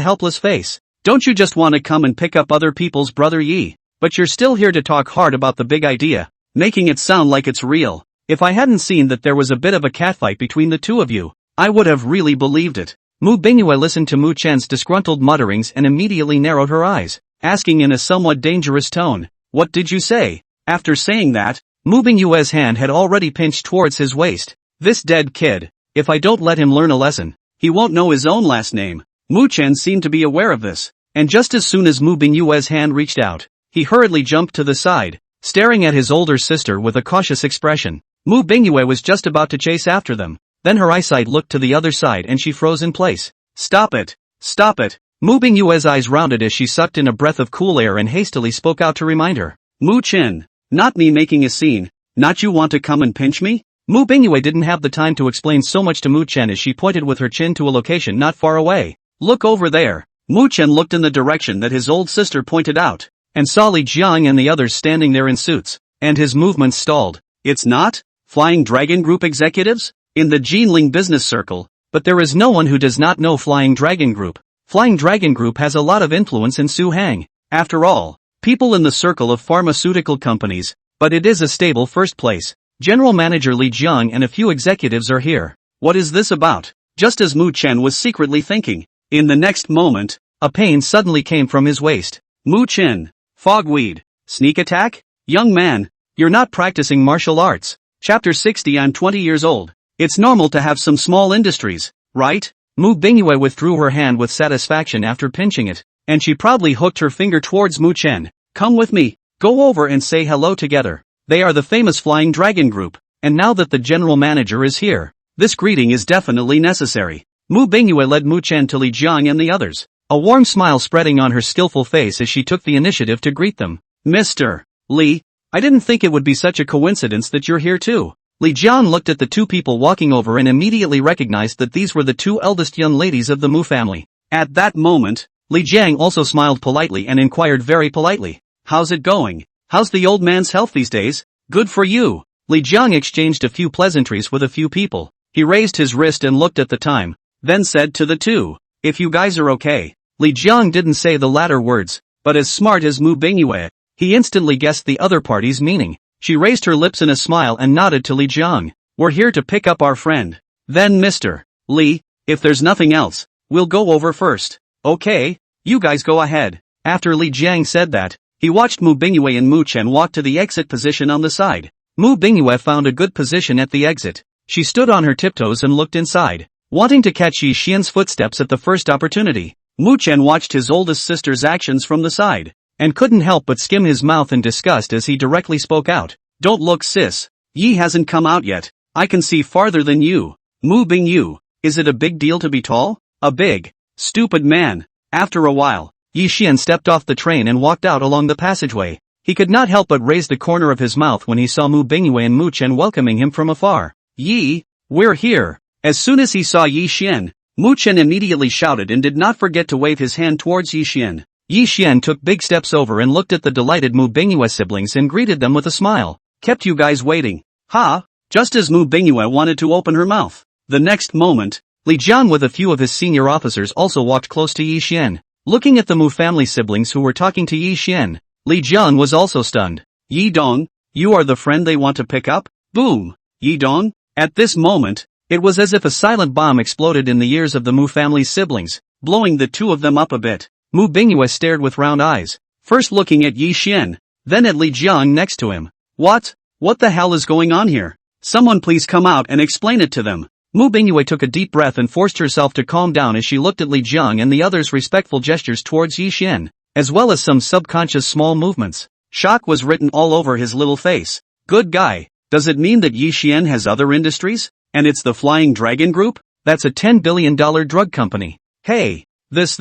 helpless face. Don't you just want to come and pick up other people's brother Yi? But you're still here to talk hard about the big idea, making it sound like it's real. If I hadn't seen that there was a bit of a catfight between the two of you, I would have really believed it. Mu Bingyue listened to Mu Chen's disgruntled mutterings and immediately narrowed her eyes, asking in a somewhat dangerous tone, what did you say? After saying that, Mu Bingyue's hand had already pinched towards his waist. This dead kid, if I don't let him learn a lesson, he won't know his own last name. Mu Chen seemed to be aware of this, and just as soon as Mu Bingyue's hand reached out, he hurriedly jumped to the side, staring at his older sister with a cautious expression. Mu Bingyue was just about to chase after them. Then her eyesight looked to the other side and she froze in place. Stop it! Stop it! Mu Bingyue's eyes rounded as she sucked in a breath of cool air and hastily spoke out to remind her. Mu Chen, not me making a scene, not you want to come and pinch me? Mu Bingyue didn't have the time to explain so much to Mu Chen as she pointed with her chin to a location not far away. Look over there. Mu Chen looked in the direction that his old sister pointed out, and saw Li Jiang and the others standing there in suits, and his movements stalled. It's not Flying Dragon Group executives? In the Jinling business circle, but there is no one who does not know Flying Dragon Group. Flying Dragon Group has a lot of influence in Suhang. After all, people in the circle of pharmaceutical companies, but it is a stable first place. General Manager Li Jiang and a few executives are here. What is this about? Just as Mu Chen was secretly thinking. In the next moment, a pain suddenly came from his waist. Mu Chen. Fogweed. Sneak attack? Young man, you're not practicing martial arts. Chapter 60. I'm 20 years old. It's normal to have some small industries, right? Mu Bingyue withdrew her hand with satisfaction after pinching it, and she proudly hooked her finger towards Mu Chen. Come with me, go over and say hello together. They are the famous Flying Dragon Group, and now that the general manager is here, this greeting is definitely necessary. Mu Bingyue led Mu Chen to Li Jiang and the others, a warm smile spreading on her skillful face as she took the initiative to greet them. Mr. Li, I didn't think it would be such a coincidence that you're here too. Li Jiang looked at the two people walking over and immediately recognized that these were the two eldest young ladies of the Mu family. At that moment, Li Jiang also smiled politely and inquired very politely, how's it going? How's the old man's health these days? Good for you. Li Jiang exchanged a few pleasantries with a few people, He raised his wrist and looked at the time, then said to the two, "If you guys are okay." Li Jiang didn't say the latter words, but as smart as Mu Bingyue, he instantly guessed the other party's meaning. She raised her lips in a smile and nodded to Li Jiang. "We're here to pick up our friend. Then Mr. Li, if there's nothing else, we'll go over first." "Okay, you guys go ahead." After Li Jiang said that, he watched Mu Bingyue and Mu Chen walk to the exit position on the side. Mu Bingyue found a good position at the exit. She stood on her tiptoes and looked inside, wanting to catch Yi Xian's footsteps at the first opportunity. Mu Chen watched his oldest sister's actions from the side, and couldn't help but skim his mouth in disgust as he directly spoke out. "Don't look, sis. Yi hasn't come out yet. I can see farther than you." Mu Bingyu, is it a big deal to be tall? A big, stupid man. After a while, Yi Xian stepped off the train and walked out along the passageway. He could not help but raise the corner of his mouth when he saw Mu Bingyue and Mu Chen welcoming him from afar. "Yi, we're here." As soon as he saw Yi Xian, Mu Chen immediately shouted and did not forget to wave his hand towards Yi Xian. Yi Xian took big steps over and looked at the delighted Mu Bingyue siblings and greeted them with a smile. "Kept you guys waiting, huh?" Just as Mu Bingyue wanted to open her mouth, the next moment, Li Jiang with a few of his senior officers also walked close to Yi Xian. Looking at the Mu family siblings who were talking to Yi Xian, Li Jiang was also stunned. "Yi Dong, you are the friend they want to pick up?" Boom! Yi Dong? At this moment, it was as if a silent bomb exploded in the ears of the Mu family's siblings, blowing the two of them up a bit. Mu Bingyue stared with round eyes, first looking at Yi Xian, then at Li Jiang next to him. What the hell is going on here? Someone please come out and explain it to them." Mu Bingyue took a deep breath and forced herself to calm down as she looked at Li Jiang and the others' respectful gestures towards Yi Xian, as well as some subconscious small movements. Shock was written all over his little face. "Good guy, does it mean that Yi Xian has other industries? And it's the Flying Dragon Group? That's a $10 billion drug company. Hey, this.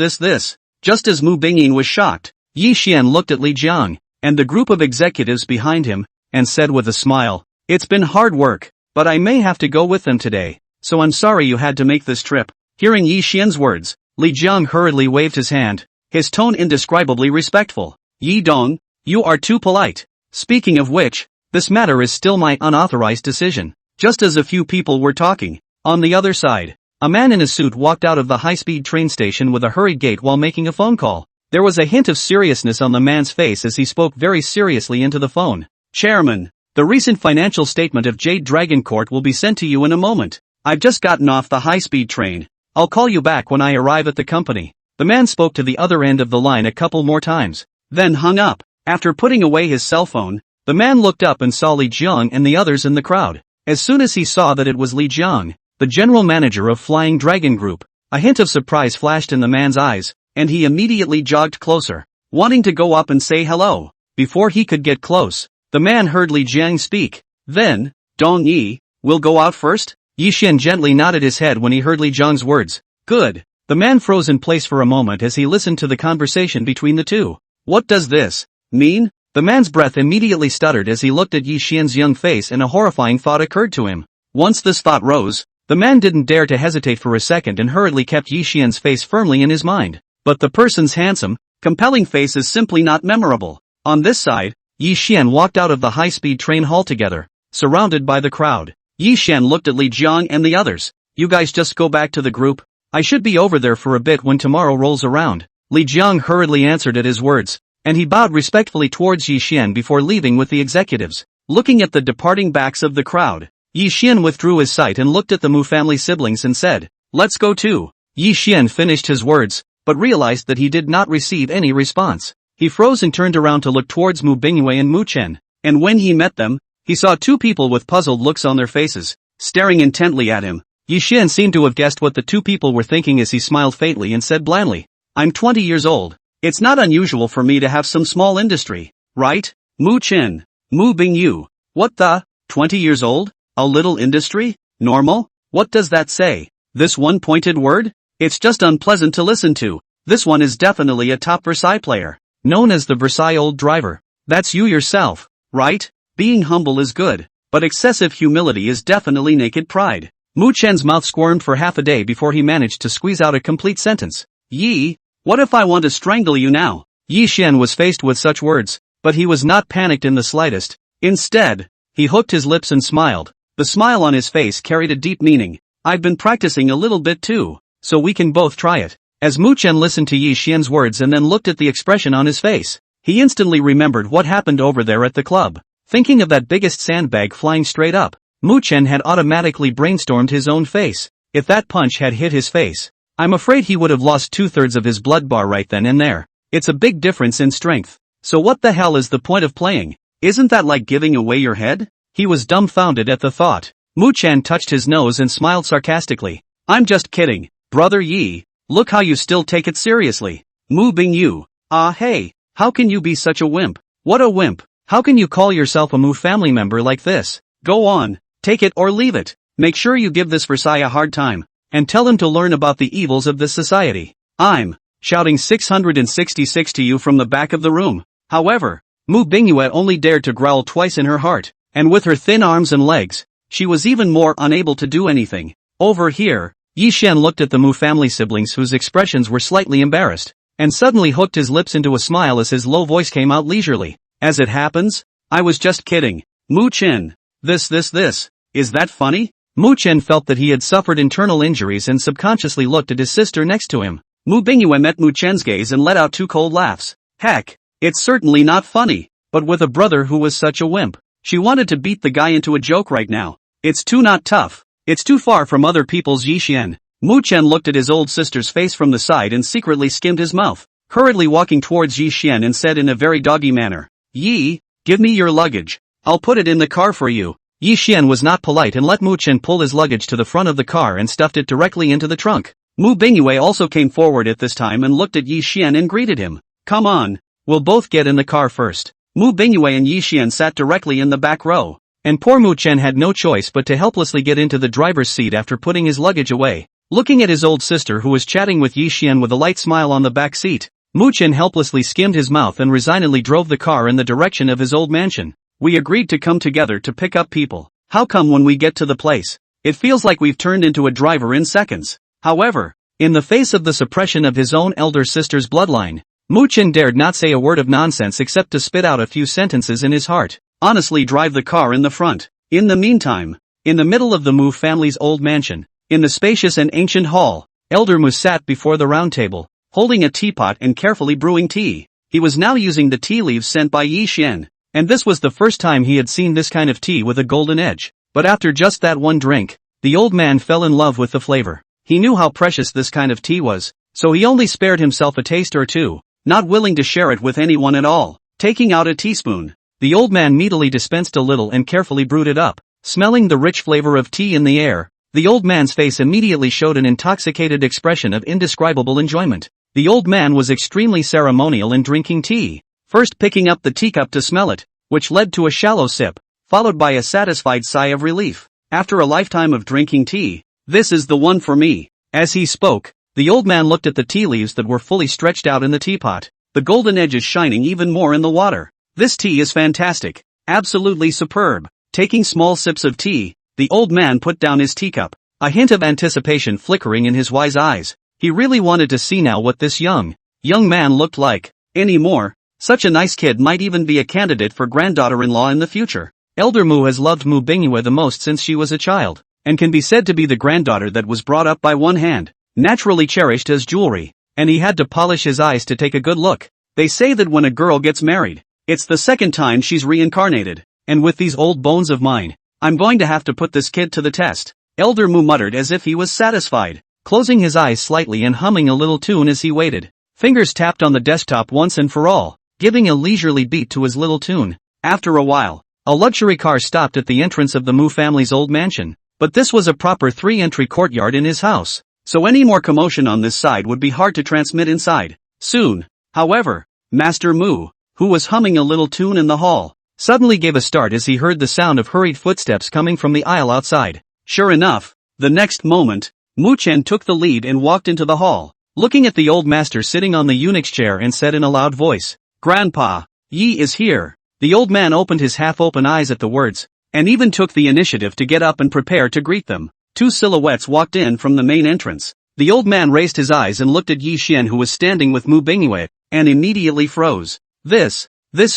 Just as Mu Bingyue was shocked, Yi Xian looked at Li Jiang, and the group of executives behind him, and said with a smile, "It's been hard work, but I may have to go with them today, so I'm sorry you had to make this trip." Hearing Yi Xian's words, Li Jiang hurriedly waved his hand, his tone indescribably respectful. "Yi Dong, you are too polite. Speaking of which, this matter is still my unauthorized decision." Just as a few people were talking, on the other side, a man in a suit walked out of the high-speed train station with a hurried gait while making a phone call. There was a hint of seriousness on the man's face as he spoke very seriously into the phone. "Chairman, the recent financial statement of Jade Dragon Court will be sent to you in a moment. I've just gotten off the high-speed train. I'll call you back when I arrive at the company." The man spoke to the other end of the line a couple more times, then hung up. After putting away his cell phone, the man looked up and saw Li Jiang and the others in the crowd. As soon as he saw that it was Li Jiang, the general manager of Flying Dragon Group, a hint of surprise flashed in the man's eyes, and he immediately jogged closer, wanting to go up and say hello. Before he could get close, the man heard Li Jiang speak. Then, "Dong Yi, will go out first?" Yi Xian gently nodded his head when he heard Li Jiang's words. "Good." The man froze in place for a moment as he listened to the conversation between the two. "What does this mean?" The man's breath immediately stuttered as he looked at Yi Xian's young face and a horrifying thought occurred to him. Once this thought rose, the man didn't dare to hesitate for a second and hurriedly kept Yi Xian's face firmly in his mind. But the person's handsome, compelling face is simply not memorable. On this side, Yi Xian walked out of the high-speed train altogether, surrounded by the crowd. Yi Xian looked at Li Jiang and the others. "You guys just go back to the group. I should be over there for a bit when tomorrow rolls around." Li Jiang hurriedly answered at his words, and he bowed respectfully towards Yi Xian before leaving with the executives. Looking at the departing backs of the crowd, Yi Xian withdrew his sight and looked at the Mu family siblings and said, "Let's go too." Yi Xian finished his words, but realized that he did not receive any response. He froze and turned around to look towards Mu Bingyue and Mu Chen, and when he met them, he saw two people with puzzled looks on their faces, staring intently at him. Yi Xian seemed to have guessed what the two people were thinking as he smiled faintly and said blandly, "I'm 20 years old. It's not unusual for me to have some small industry, right?" Mu Chen, Mu Bingyu, "What the? 20 years old? A little industry? Normal? What does that say? This one pointed word? It's just unpleasant to listen to. This one is definitely a top Versailles player, known as the Versailles Old Driver. That's you yourself, right? Being humble is good, but excessive humility is definitely naked pride." Mu Chen's mouth squirmed for half a day before he managed to squeeze out a complete sentence. "Yi, what if I want to strangle you now?" Yi Xian was faced with such words, but he was not panicked in the slightest. Instead, he hooked his lips and smiled. The smile on his face carried a deep meaning, I've been practicing a little bit too, so we can both try it. As Mu Chen listened to Yi Xian's words and then looked at the expression on his face, he instantly remembered what happened over there at the club. Thinking of that biggest sandbag flying straight up, Mu Chen had automatically brainstormed his own face. If that punch had hit his face, I'm afraid he would have lost 2/3 of his blood bar right then and there. It's a big difference in strength. So what the hell is the point of playing? Isn't that like giving away your head? He was dumbfounded at the thought. Mu Chen touched his nose and smiled sarcastically. I'm just kidding, brother Yi. Look how you still take it seriously. Mu Bingyu. Ah hey, how can you be such a wimp? What a wimp. How can you call yourself a Mu family member like this? Go on, take it or leave it. Make sure you give this Versailles a hard time, and tell him to learn about the evils of this society. I'm shouting 666 to you from the back of the room. However, Mu Bingyue only dared to growl twice in her heart, and with her thin arms and legs, she was even more unable to do anything. Over here, Yi Xian looked at the Mu family siblings whose expressions were slightly embarrassed, and suddenly hooked his lips into a smile as his low voice came out leisurely. As it happens, I was just kidding. Mu Chen. Is that funny? Mu Chen felt that he had suffered internal injuries and subconsciously looked at his sister next to him. Mu Bingyue met Mu Chen's gaze and let out 2 cold laughs. Heck, it's certainly not funny, but with a brother who was such a wimp, she wanted to beat the guy into a joke right now. It's too not tough. It's too far from other people's Yi Xian. Mu Chen looked at his old sister's face from the side and secretly skimmed his mouth, hurriedly walking towards Yi Xian and said in a very doggy manner, Yi, give me your luggage. I'll put it in the car for you. Yi Xian was not polite and let Mu Chen pull his luggage to the front of the car and stuffed it directly into the trunk. Mu Bingyue also came forward at this time and looked at Yi Xian and greeted him. Come on, we'll both get in the car first. Mu Bingyue and Yi Xian sat directly in the back row, and poor Mu Chen had no choice but to helplessly get into the driver's seat after putting his luggage away. Looking at his old sister who was chatting with Yi Xian with a light smile on the back seat, Mu Chen helplessly skimmed his mouth and resignedly drove the car in the direction of his old mansion. We agreed to come together to pick up people. How come when we get to the place, it feels like we've turned into a driver in seconds? However, in the face of the suppression of his own elder sister's bloodline, Mu Chen dared not say a word of nonsense except to spit out a few sentences in his heart. Honestly, drive the car in the front. In the meantime, in the middle of the Mu family's old mansion, in the spacious and ancient hall, Elder Mu sat before the round table, holding a teapot and carefully brewing tea. He was now using the tea leaves sent by Yi Xian, and this was the first time he had seen this kind of tea with a golden edge. But after just that one drink, the old man fell in love with the flavor. He knew how precious this kind of tea was, so he only spared himself a taste or two, not willing to share it with anyone at all. Taking out a teaspoon, the old man meadily dispensed a little and carefully brewed it up. Smelling the rich flavor of tea in the air, the old man's face immediately showed an intoxicated expression of indescribable enjoyment. The old man was extremely ceremonial in drinking tea, first picking up the teacup to smell it, which led to a shallow sip, followed by a satisfied sigh of relief. After a lifetime of drinking tea, this is the one for me. As he spoke, the old man looked at the tea leaves that were fully stretched out in the teapot, the golden edges shining even more in the water. This tea is fantastic, absolutely superb. Taking small sips of tea, the old man put down his teacup, a hint of anticipation flickering in his wise eyes. He really wanted to see now what this young man looked like. Anymore, such a nice kid might even be a candidate for granddaughter-in-law in the future. Elder Mu has loved Mu Bingyue the most since she was a child, and can be said to be the granddaughter that was brought up by one hand, naturally cherished as jewelry, and he had to polish his eyes to take a good look. They say that when a girl gets married, it's the second time she's reincarnated, and with these old bones of mine, I'm going to have to put this kid to the test. Elder Mu muttered as if he was satisfied, closing his eyes slightly and humming a little tune as he waited. Fingers tapped on the desktop once and for all, giving a leisurely beat to his little tune. After a while, a luxury car stopped at the entrance of the Mu family's old mansion, but this was a proper 3-entry courtyard in his house, so any more commotion on this side would be hard to transmit inside. Soon, however, Master Mu, who was humming a little tune in the hall, suddenly gave a start as he heard the sound of hurried footsteps coming from the aisle outside. Sure enough, the next moment, Mu Chen took the lead and walked into the hall, looking at the old master sitting on the eunuch's chair and said in a loud voice, "Grandpa, Yi is here." The old man opened his half-open eyes at the words, and even took the initiative to get up and prepare to greet them. 2 silhouettes walked in from the main entrance. The old man raised his eyes and looked at Yi Xian, who was standing with Mu Bingyue, and immediately froze. This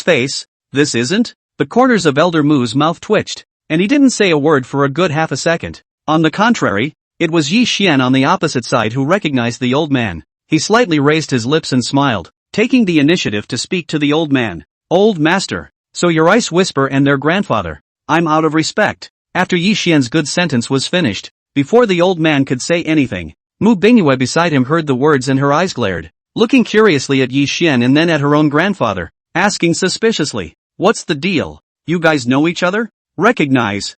face, this isn't? The corners of Elder Mu's mouth twitched, and he didn't say a word for a good half a second. On the contrary, It was Yi Xian on the opposite side who recognized the old man. He slightly raised his lips and smiled, taking the initiative to speak to the old man. Old master, so you're Ice Whisper and their grandfather. I'm out of respect. After Yi Xian's good sentence was finished, before the old man could say anything, Mu Bingyue beside him heard the words and her eyes glared, looking curiously at Yi Xian and then at her own grandfather, asking suspiciously, "What's the deal? You guys know each other?" Recognize.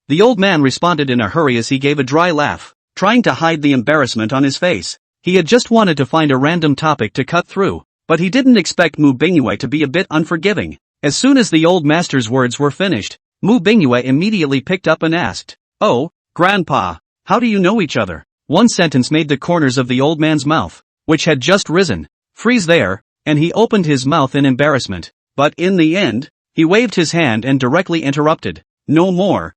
The old man responded in a hurry as he gave a dry laugh, trying to hide the embarrassment on his face. He had just wanted to find a random topic to cut through, but he didn't expect Mu Bingyue to be a bit unforgiving. As soon as the old master's words were finished, Mu Bingyue immediately picked up and asked, "Oh, Grandpa, how do you know each other?" One sentence made the corners of the old man's mouth, which had just risen, freeze there, and he opened his mouth in embarrassment. But in the end, he waved his hand and directly interrupted. No more.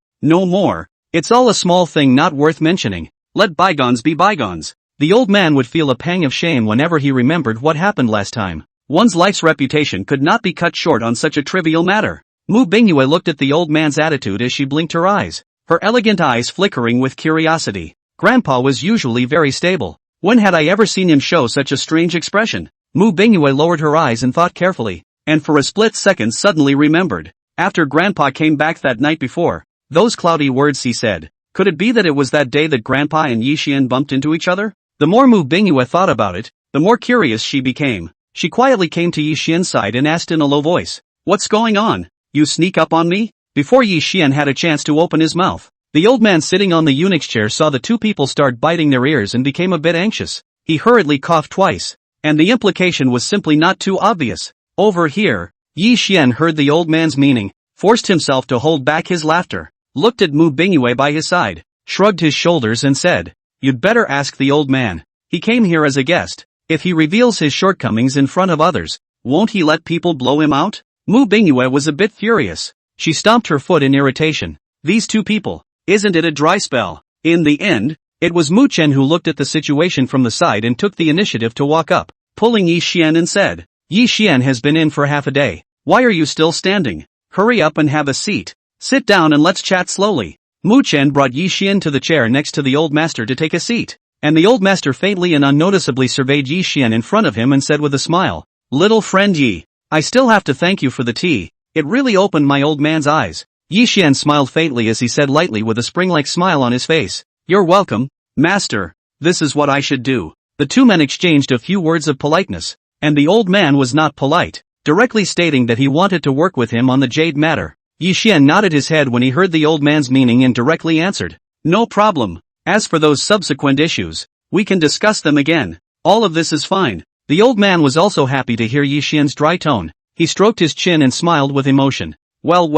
It's all a small thing not worth mentioning. Let bygones be bygones." The old man would feel a pang of shame whenever he remembered what happened last time. One's life's reputation could not be cut short on such a trivial matter. Mu Bingyue looked at the old man's attitude as she blinked her eyes, her elegant eyes flickering with curiosity. Grandpa was usually very stable. When had I ever seen him show such a strange expression? Mu Bingyue lowered her eyes and thought carefully, and for a split second suddenly remembered. After Grandpa came back that night before, those cloudy words he said, could it be that it was that day that Grandpa and Yi Xian bumped into each other? The more Mu Bingyue thought about it, the more curious she became. She quietly came to Yi Xian's side and asked in a low voice, "What's going on? You sneak up on me?" Before Yi Xian had a chance to open his mouth, the old man sitting on the eunuch's chair saw the two people start biting their ears and became a bit anxious. He hurriedly coughed twice, and the implication was simply not too obvious. "Over here." Yi Xian heard the old man's meaning, forced himself to hold back his laughter, looked at Mu Bingyue by his side, shrugged his shoulders and said, "You'd better ask the old man. He came here as a guest. If he reveals his shortcomings in front of others, won't he let people blow him out?" Mu Bingyue was a bit furious. She stomped her foot in irritation. These two people, isn't it a dry spell? In the end, it was Mu Chen who looked at the situation from the side and took the initiative to walk up, pulling Yi Xian and said, "Yi Xian has been in for half a day. Why are you still standing? Hurry up and have a seat. Sit down and let's chat slowly." Mu Chen brought Yi Xian to the chair next to the old master to take a seat, and the old master faintly and unnoticeably surveyed Yi Xian in front of him and said with a smile, "Little friend Yi, I still have to thank you for the tea. It really opened my old man's eyes." Yi Xian smiled faintly as he said lightly with a spring-like smile on his face, "You're welcome, master. This is what I should do." The two men exchanged a few words of politeness, and the old man was not polite, directly stating that he wanted to work with him on the jade matter. Yi Xian nodded his head when he heard the old man's meaning and directly answered, "No problem. As for those subsequent issues, we can discuss them again. All of this is fine." The old man was also happy to hear Yi Xian's dry tone. He stroked his chin and smiled with emotion. Well,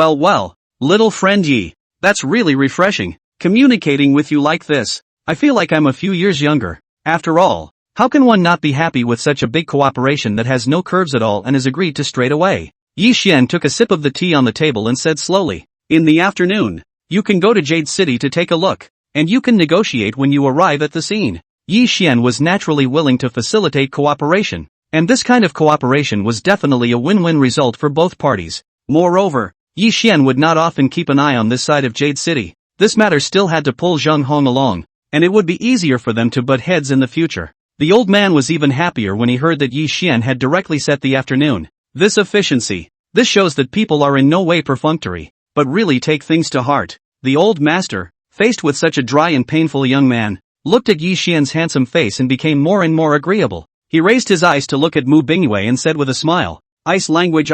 little friend Yi, that's really refreshing, communicating with you like this. I feel like I'm a few years younger. After all, how can one not be happy with such a big cooperation that has no curves at all and is agreed to straight away?" Yi Xian took a sip of the tea on the table and said slowly, "In the afternoon, you can go to Jade City to take a look, and you can negotiate when you arrive at the scene." Yi Xian was naturally willing to facilitate cooperation, and this kind of cooperation was definitely a win-win result for both parties. Moreover, Yi Xian would not often keep an eye on this side of Jade City. This matter still had to pull Zheng Hong along, and it would be easier for them to butt heads in the future. The old man was even happier when he heard that Yi Xian had directly set the afternoon. This efficiency. This shows that people are in no way perfunctory, but really take things to heart. The old master, faced with such a dry and painful young man, looked at Yi Xian's handsome face and became more and more agreeable. He raised his eyes to look at Mu Bingyue and said with a smile, "Ice language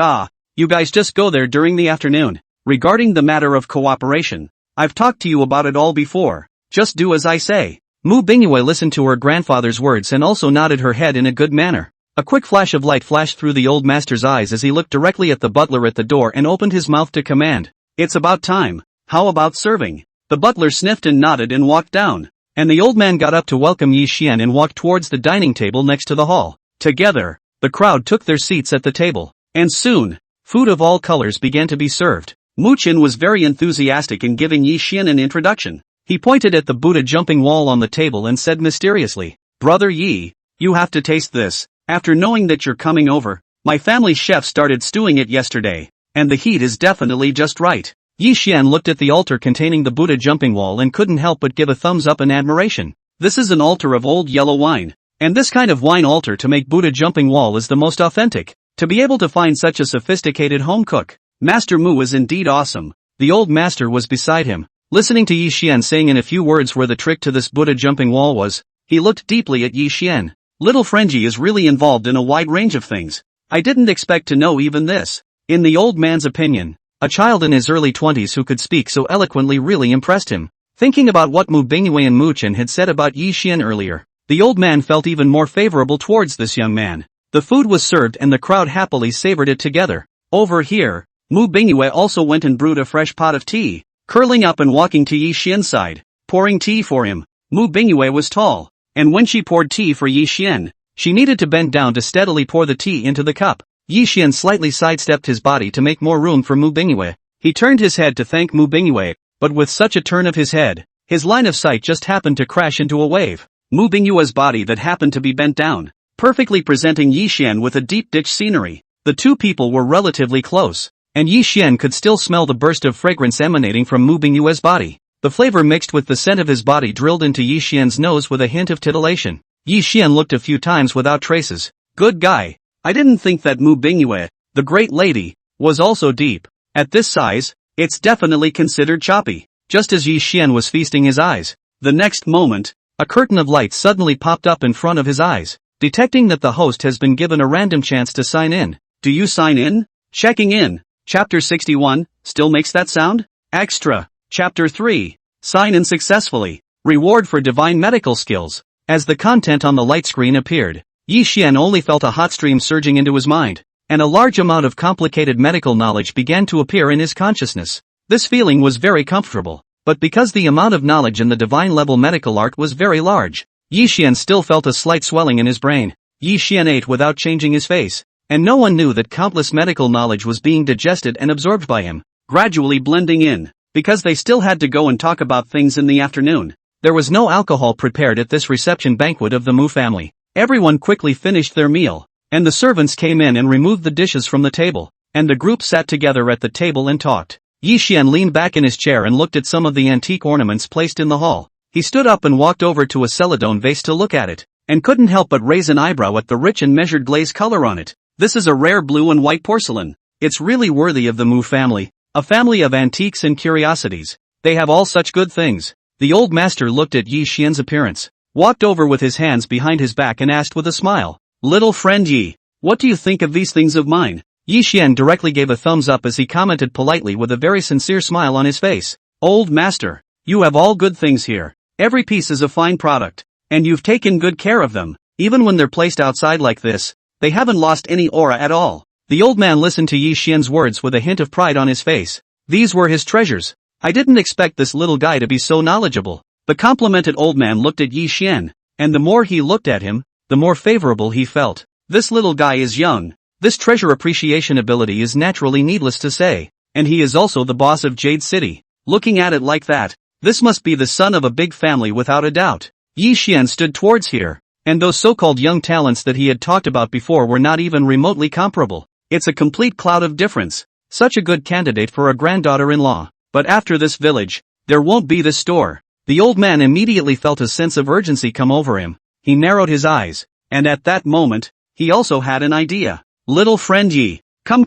you guys just go there during the afternoon. Regarding the matter of cooperation, I've talked to you about it all before. Just do as I say." Mu Bingyue listened to her grandfather's words and also nodded her head in a good manner. A quick flash of light flashed through the old master's eyes as he looked directly at the butler at the door and opened his mouth to command, "It's about time. How about serving?" The butler sniffed and nodded and walked down, and the old man got up to welcome Yi Xian and walked towards the dining table next to the hall. Together, the crowd took their seats at the table, and soon, food of all colors began to be served. Mu Chen was very enthusiastic in giving Yi Xian an introduction. He pointed at the Buddha jumping wall on the table and said mysteriously, "Brother Yi, you have to taste this. After knowing that you're coming over, my family chef started stewing it yesterday, and the heat is definitely just right." Yi Xian looked at the altar containing the Buddha jumping wall and couldn't help but give a thumbs up in admiration. This is an altar of old yellow wine. And this kind of wine altar to make Buddha jumping wall is the most authentic. To be able to find such a sophisticated home cook, Master Mu is indeed awesome. The old master was beside him, listening to Yi Xian saying in a few words where the trick to this Buddha jumping wall was. He looked deeply at Yi Xian. Little Frenchie is really involved in a wide range of things. I didn't expect to know even this. In the old man's opinion, a child in his early 20s who could speak so eloquently really impressed him. Thinking about what Mu Bingyue and Mu Chen had said about Yi Xian earlier, the old man felt even more favorable towards this young man. The food was served and the crowd happily savored it together. Over here, Mu Bingyue also went and brewed a fresh pot of tea, curling up and walking to Yi Xian's side, pouring tea for him. Mu Bingyue was tall, and when she poured tea for Yi Xian, she needed to bend down to steadily pour the tea into the cup. Yi Xian slightly sidestepped his body to make more room for Mu Bingyue. He turned his head to thank Mu Bingyue, but with such a turn of his head, his line of sight just happened to crash into a wave. Mu Bingyue's body that happened to be bent down, perfectly presenting Yi Xian with a deep ditch scenery. The two people were relatively close, and Yi Xian could still smell the burst of fragrance emanating from Mu Bingyue's body. The flavor mixed with the scent of his body drilled into Yi Xian's nose with a hint of titillation. Yi Xian looked a few times without traces. Good guy. I didn't think that Mu Bingyue, the great lady, was also deep. At this size, it's definitely considered choppy. Just as Yi Xian was feasting his eyes, the next moment, a curtain of light suddenly popped up in front of his eyes. Detecting that the host has been given a random chance to sign in. Do you sign in? Checking in. Chapter 61, still makes that sound? Extra. Chapter 3, sign in successfully. Reward for divine medical skills. As the content on the light screen appeared, Yi Xian only felt a hot stream surging into his mind, and a large amount of complicated medical knowledge began to appear in his consciousness. This feeling was very comfortable, but because the amount of knowledge in the divine level medical art was very large, Yi Xian still felt a slight swelling in his brain. Yi Xian ate without changing his face, and no one knew that countless medical knowledge was being digested and absorbed by him, gradually blending in. Because they still had to go and talk about things in the afternoon, there was no alcohol prepared at this reception banquet of the Mu family. Everyone quickly finished their meal, and the servants came in and removed the dishes from the table, and the group sat together at the table and talked. Yi Xian leaned back in his chair and looked at some of the antique ornaments placed in the hall. He stood up and walked over to a celadon vase to look at it, and couldn't help but raise an eyebrow at the rich and measured glaze color on it. This is a rare blue and white porcelain. It's really worthy of the Mu family, a family of antiques and curiosities. They have all such good things. The old master looked at Yi Xian's appearance, walked over with his hands behind his back and asked with a smile, "Little friend Yi, what do you think of these things of mine?" Yi Xian directly gave a thumbs up as he commented politely with a very sincere smile on his face. "Old master, you have all good things here. Every piece is a fine product, and you've taken good care of them. Even when they're placed outside like this, they haven't lost any aura at all." The old man listened to Yi Xian's words with a hint of pride on his face. These were his treasures. I didn't expect this little guy to be so knowledgeable. The complimented old man looked at Yi Xian, and the more he looked at him, the more favorable he felt. This little guy is young. This treasure appreciation ability is naturally needless to say, and he is also the boss of Jade City. Looking at it like that, this must be the son of a big family without a doubt. Yi Xian stood towards here, and those so-called young talents that he had talked about before were not even remotely comparable. It's a complete cloud of difference. Such a good candidate for a granddaughter-in-law. But after this village, there won't be this store. The old man immediately felt a sense of urgency come over him. He narrowed his eyes, and at that moment, he also had an idea. "Little friend Yi, come.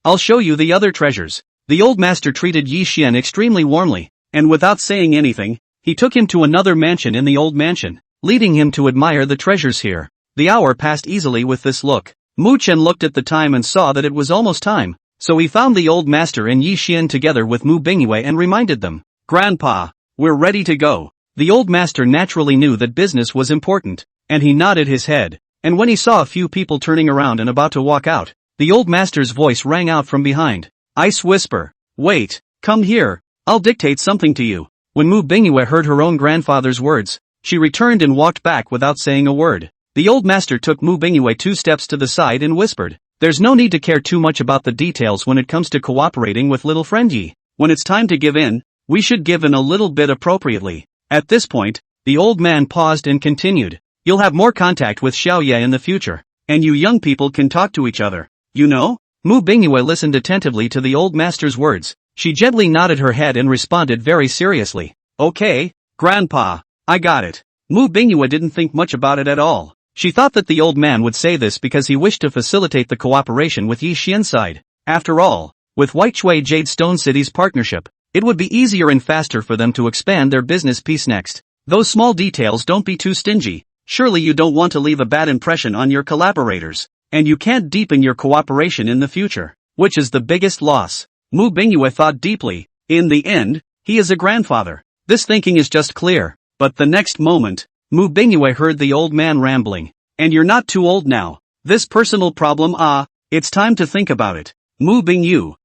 I'll show you the other treasures." The old master treated Yi Xian extremely warmly, and without saying anything, he took him to another mansion in the old mansion, leading him to admire the treasures here. The hour passed easily with this look. Mu Chen looked at the time and saw that it was almost time, so he found the old master and Yi Xian together with Mu Bingyue and reminded them, "Grandpa, we're ready to go." The old master naturally knew that business was important, and he nodded his head, and when he saw a few people turning around and about to walk out, the old master's voice rang out from behind. Ice whisper, "Wait, come here, I'll dictate something to you." When Mu Bingyue heard her own grandfather's words, she returned and walked back without saying a word. The old master took Mu Bingyue 2 steps to the side and whispered, "There's no need to care too much about the details when it comes to cooperating with little friend Yi. When it's time to give in, we should give in a little bit appropriately." At this point, the old man paused and continued, "You'll have more contact with Xiaoye in the future, and you young people can talk to each other. You know?" Mu Bingyue listened attentively to the old master's words. She gently nodded her head and responded very seriously. Okay, Grandpa, I got it. Mu Bingyue didn't think much about it at all. She thought that the old man would say this because he wished to facilitate the cooperation with Yi Xian's side. After all, with White Shui Jade Stone City's partnership, it would be easier and faster for them to expand their business piece next. Those small details, don't be too stingy. Surely you don't want to leave a bad impression on your collaborators. And you can't deepen your cooperation in the future, which is the biggest loss. Mu Bingyue thought deeply. In the end, he is a grandfather. This thinking is just clear. But the next moment, Mu Bingyue heard the old man rambling. And you're not too old now. This personal problem, it's time to think about it. Mu Bingyue,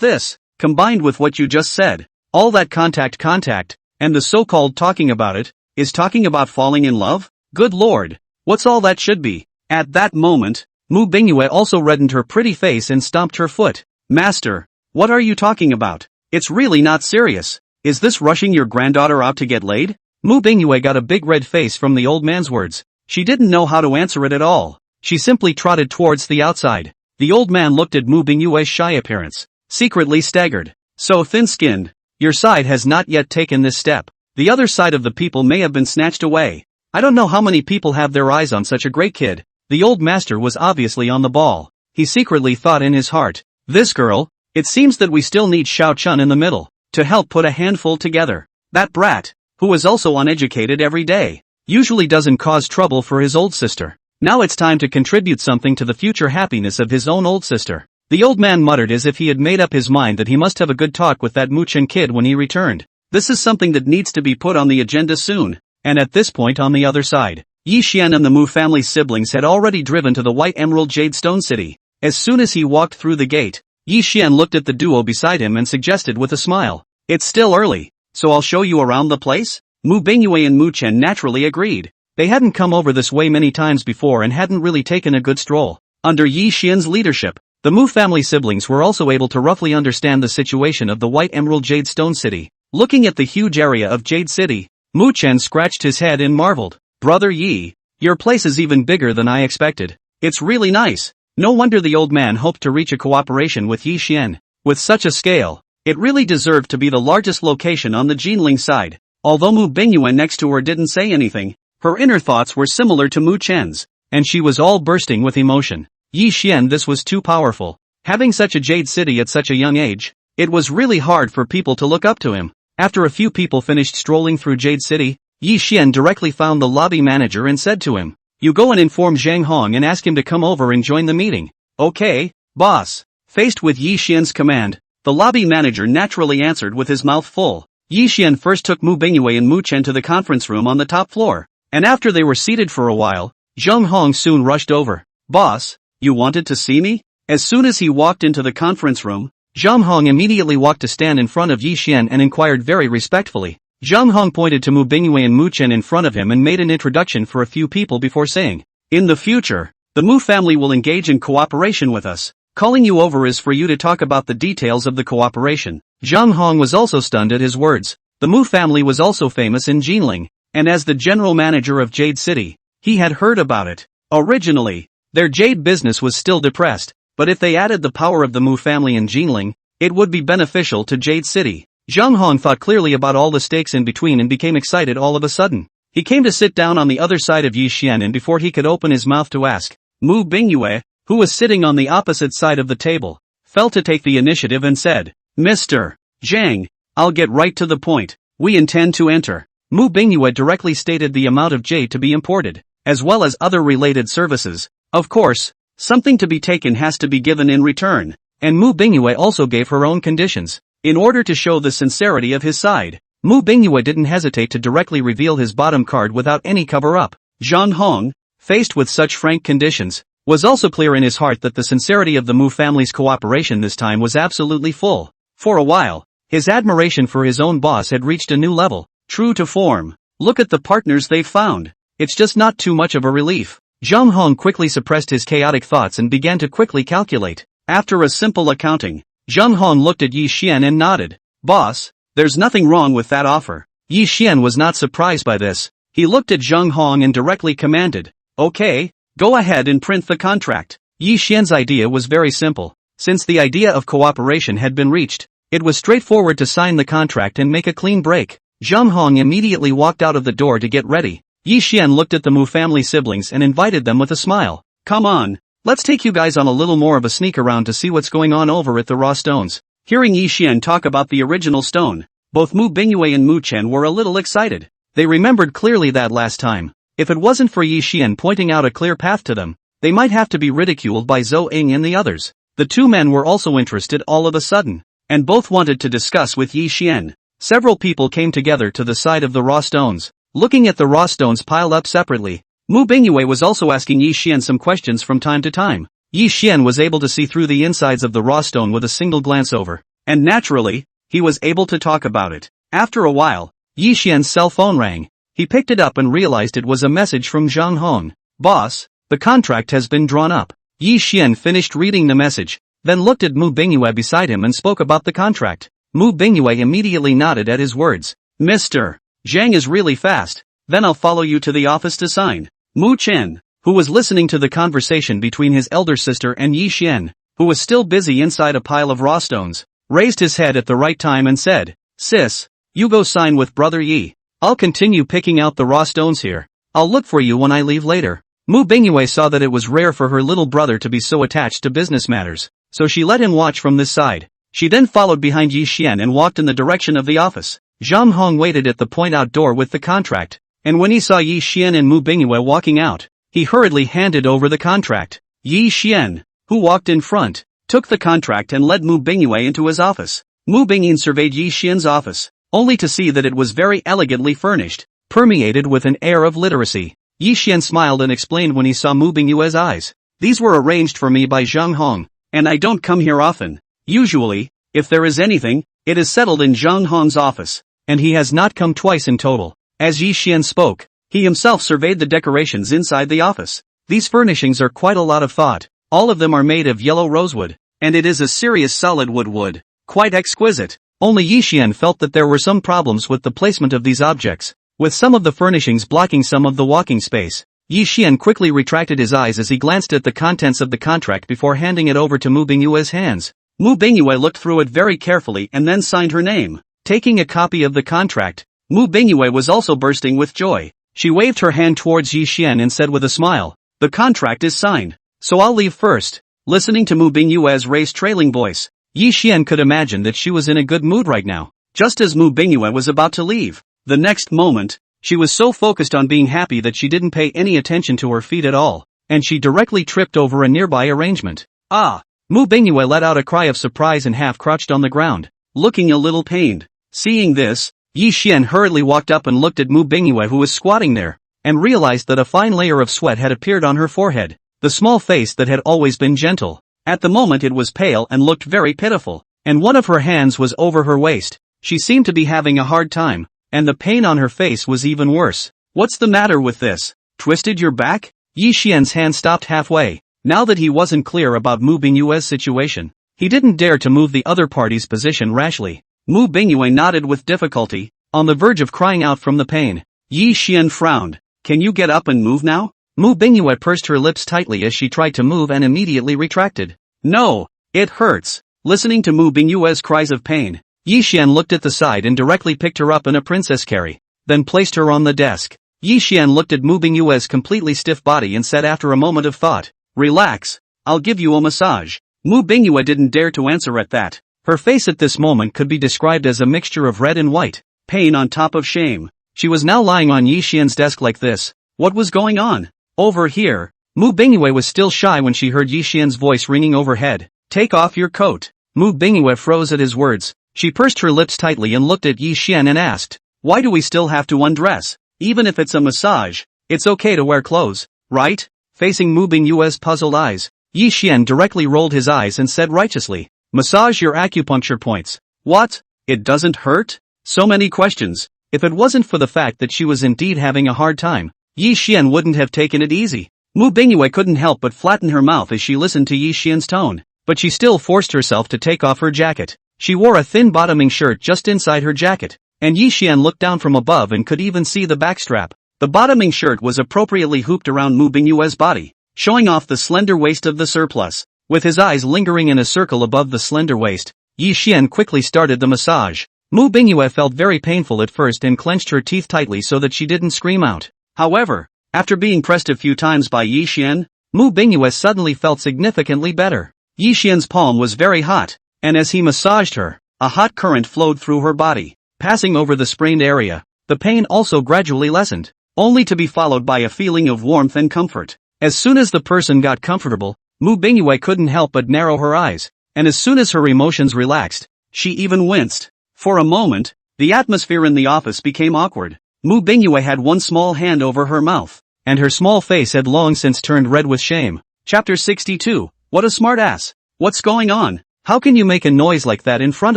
this, combined with what you just said, all that contact, and the so-called talking about it, is talking about falling in love? Good lord, what's all that should be? At that moment, Mu Bingyue also reddened her pretty face and stomped her foot. Master, what are you talking about? It's really not serious. Is this rushing your granddaughter out to get laid? Mu Bingyue got a big red face from the old man's words. She didn't know how to answer it at all. She simply trotted towards the outside. The old man looked at Mu Bingyue's shy appearance, secretly staggered. So thin-skinned, your side has not yet taken this step. The other side of the people may have been snatched away. I don't know how many people have their eyes on such a great kid. The old master was obviously on the ball. He secretly thought in his heart, this girl, it seems that we still need Xiao Chun in the middle, to help put a handful together. That brat, who is also uneducated every day, usually doesn't cause trouble for his old sister. Now it's time to contribute something to the future happiness of his own old sister. The old man muttered as if he had made up his mind that he must have a good talk with that Mu Chen kid when he returned. This is something that needs to be put on the agenda soon. And at this point on the other side, Yi Xian and the Mu family's siblings had already driven to the White Emerald Jade Stone City. As soon as he walked through the gate, Yi Xian looked at the duo beside him and suggested with a smile, it's still early, so I'll show you around the place? Mu Bingyue and Mu Chen naturally agreed. They hadn't come over this way many times before and hadn't really taken a good stroll. Under Yi Xian's leadership, the Mu family siblings were also able to roughly understand the situation of the White Emerald Jade Stone City. Looking at the huge area of Jade City, Mu Chen scratched his head and marveled. Brother Yi, your place is even bigger than I expected. It's really nice. No wonder the old man hoped to reach a cooperation with Yi Xian. With such a scale, it really deserved to be the largest location on the Jinling side. Although Mu Bingyue next to her didn't say anything, her inner thoughts were similar to Mu Chen's, and she was all bursting with emotion. Yi Xian, this was too powerful. Having such a jade city at such a young age, it was really hard for people to look up to him. After a few people finished strolling through Jade City, Yi Xian directly found the lobby manager and said to him, you go and inform Zhang Hong and ask him to come over and join the meeting. Okay, boss. Faced with Yi Xian's command, the lobby manager naturally answered with his mouth full. Yi Xian first took Mu Bingyue and Mu Chen to the conference room on the top floor, and after they were seated for a while, Zhang Hong soon rushed over. Boss, you wanted to see me? As soon as he walked into the conference room, Zhang Hong immediately walked to stand in front of Yi Xian and inquired very respectfully. Zhang Hong pointed to Mu Bingyue and Mu Chen in front of him and made an introduction for a few people before saying, in the future, the Mu family will engage in cooperation with us. Calling you over is for you to talk about the details of the cooperation. Zhang Hong was also stunned at his words. The Mu family was also famous in Jinling, and as the general manager of Jade City, he had heard about it. Originally, their jade business was still depressed, but if they added the power of the Mu family in Jinling, it would be beneficial to Jade City. Zhang Hong thought clearly about all the stakes in between and became excited all of a sudden. He came to sit down on the other side of Yi Xian, and before he could open his mouth to ask, Mu Bingyue, who was sitting on the opposite side of the table, felt to take the initiative and said, Mr. Zhang, I'll get right to the point. We intend to enter. Mu Bingyue directly stated the amount of jade to be imported, as well as other related services. Of course, something to be taken has to be given in return, and Mu Bingyue also gave her own conditions. In order to show the sincerity of his side, Mu Bingyue didn't hesitate to directly reveal his bottom card without any cover-up. Zhang Hong, faced with such frank conditions, was also clear in his heart that the sincerity of the Mu family's cooperation this time was absolutely full. For a while, his admiration for his own boss had reached a new level. True to form, look at the partners they've found. It's just not too much of a relief. Zhang Hong quickly suppressed his chaotic thoughts and began to quickly calculate. After a simple accounting, Zhang Hong looked at Yi Xian and nodded. Boss, there's nothing wrong with that offer. Yi Xian was not surprised by this. He looked at Zhang Hong and directly commanded, okay, go ahead and print the contract. Yi Xian's idea was very simple. Since the idea of cooperation had been reached, It was straightforward to sign the contract and make a clean break. Zhang Hong immediately walked out of the door to get ready. Yi Xian looked at the Mu family siblings and invited them with a smile. Come on, let's take you guys on a little more of a sneak around to see what's going on over at the raw stones. Hearing Yi Xian talk about the original stone, both Mu Bingyue and Mu Chen were a little excited. They remembered clearly that last time, if it wasn't for Yi Xian pointing out a clear path to them, they might have to be ridiculed by Zhou Ying and the others. The two men were also interested all of a sudden, and both wanted to discuss with Yi Xian. Several people came together to the side of the raw stones, looking at the raw stones piled up separately. Mu Bingyue was also asking Yi Xian some questions from time to time. Yi Xian was able to see through the insides of the raw stone with a single glance over, and naturally, he was able to talk about it. After a while, Yi Xian's cell phone rang. He picked it up and realized it was a message from Zhang Hong. Boss, the contract has been drawn up. Yi Xian finished reading the message, then looked at Mu Bingyue beside him and spoke about the contract. Mu Bingyue immediately nodded at his words. Mr. Zhang is really fast, then I'll follow you to the office to sign. Mu Chen, who was listening to the conversation between his elder sister and Yi Xian, who was still busy inside a pile of raw stones, raised his head at the right time and said, Sis, you go sign with brother Yi. I'll continue picking out the raw stones here. I'll look for you when I leave later. Mu Bingyue saw that it was rare for her little brother to be so attached to business matters, so she let him watch from this side. She then followed behind Yi Xian and walked in the direction of the office. Zhang Hong waited at the point-out door with the contract, and when he saw Yi Xian and Mu Bingyue walking out, he hurriedly handed over the contract. Yi Xian, who walked in front, took the contract and led Mu Bingyue into his office. Mu Bingyue surveyed Yi Xian's office, only to see that it was very elegantly furnished, permeated with an air of literacy. Yi Xian smiled and explained when he saw Mu Bingyue's eyes. These were arranged for me by Zhang Hong, and I don't come here often. Usually, if there is anything, it is settled in Zhang Hong's office, and he has not come twice in total. As Yi Xian spoke, he himself surveyed the decorations inside the office. These furnishings are quite a lot of thought. All of them are made of yellow rosewood, and it is a serious solid wood. Quite exquisite. Only Yi Xian felt that there were some problems with the placement of these objects, with some of the furnishings blocking some of the walking space. Yi Xian quickly retracted his eyes as he glanced at the contents of the contract before handing it over to Mu Bingyue's hands. Mu Bingyue looked through it very carefully and then signed her name. Taking a copy of the contract, Mu Bingyue was also bursting with joy. She waved her hand towards Yi Xian and said with a smile, The contract is signed, so I'll leave first. Listening to Mu Bingyue's raised trailing voice, Yi Xian could imagine that she was in a good mood right now. Just as Mu Bingyue was about to leave, the next moment, she was so focused on being happy that she didn't pay any attention to her feet at all, and she directly tripped over a nearby arrangement. Ah! Mu Bingyue let out a cry of surprise and half-crouched on the ground, looking a little pained. Seeing this, Yi Xian hurriedly walked up and looked at Mu Bingyue who was squatting there, and realized that a fine layer of sweat had appeared on her forehead. The small face that had always been gentle, at the moment it was pale and looked very pitiful, and one of her hands was over her waist. She seemed to be having a hard time, and the pain on her face was even worse. What's the matter with this? Twisted your back? Yi Xian's hand stopped halfway. Now that he wasn't clear about Mu Bingyue's situation, he didn't dare to move the other party's position rashly. Mu Bingyue nodded with difficulty, on the verge of crying out from the pain. Yi Xian frowned. Can you get up and move now? Mu Bingyue pursed her lips tightly as she tried to move and immediately retracted. No, it hurts. Listening to Mu Bingyue's cries of pain, Yi Xian looked at the side and directly picked her up in a princess carry, then placed her on the desk. Yi Xian looked at Mu Bingyue's completely stiff body and said after a moment of thought, Relax, I'll give you a massage. Mu Bingyue didn't dare to answer at that. Her face at this moment could be described as a mixture of red and white, pain on top of shame. She was now lying on Yi Xian's desk like this. What was going on? Over here. Mu Bingyue was still shy when she heard Yi Xian's voice ringing overhead. Take off your coat. Mu Bingyue froze at his words. She pursed her lips tightly and looked at Yi Xian and asked, Why do we still have to undress? Even if it's a massage, it's okay to wear clothes, right? Facing Mu Bingyue's puzzled eyes, Yi Xian directly rolled his eyes and said righteously, Massage your acupuncture points. What? It doesn't hurt? So many questions. If it wasn't for the fact that she was indeed having a hard time, Yi Xian wouldn't have taken it easy. Mu Bingyue couldn't help but flatten her mouth as she listened to Yi Xian's tone, but she still forced herself to take off her jacket. She wore a thin bottoming shirt just inside her jacket, and Yi Xian looked down from above and could even see the backstrap. The bottoming shirt was appropriately hooped around Mu Bingyue's body, showing off the slender waist of the surplus. With his eyes lingering in a circle above the slender waist, Yi Xian quickly started the massage. Mu Bingyue felt very painful at first and clenched her teeth tightly so that she didn't scream out. However, after being pressed a few times by Yi Xian, Mu Bingyue suddenly felt significantly better. Yi Xian's palm was very hot, and as he massaged her, a hot current flowed through her body, passing over the sprained area. The pain also gradually lessened, only to be followed by a feeling of warmth and comfort. As soon as the person got comfortable, Mu Bingyue couldn't help but narrow her eyes, and as soon as her emotions relaxed, she even winced. For a moment, the atmosphere in the office became awkward. Mu Bingyue had one small hand over her mouth, and her small face had long since turned red with shame. Chapter 62. What a smart ass. What's going on? How can you make a noise like that in front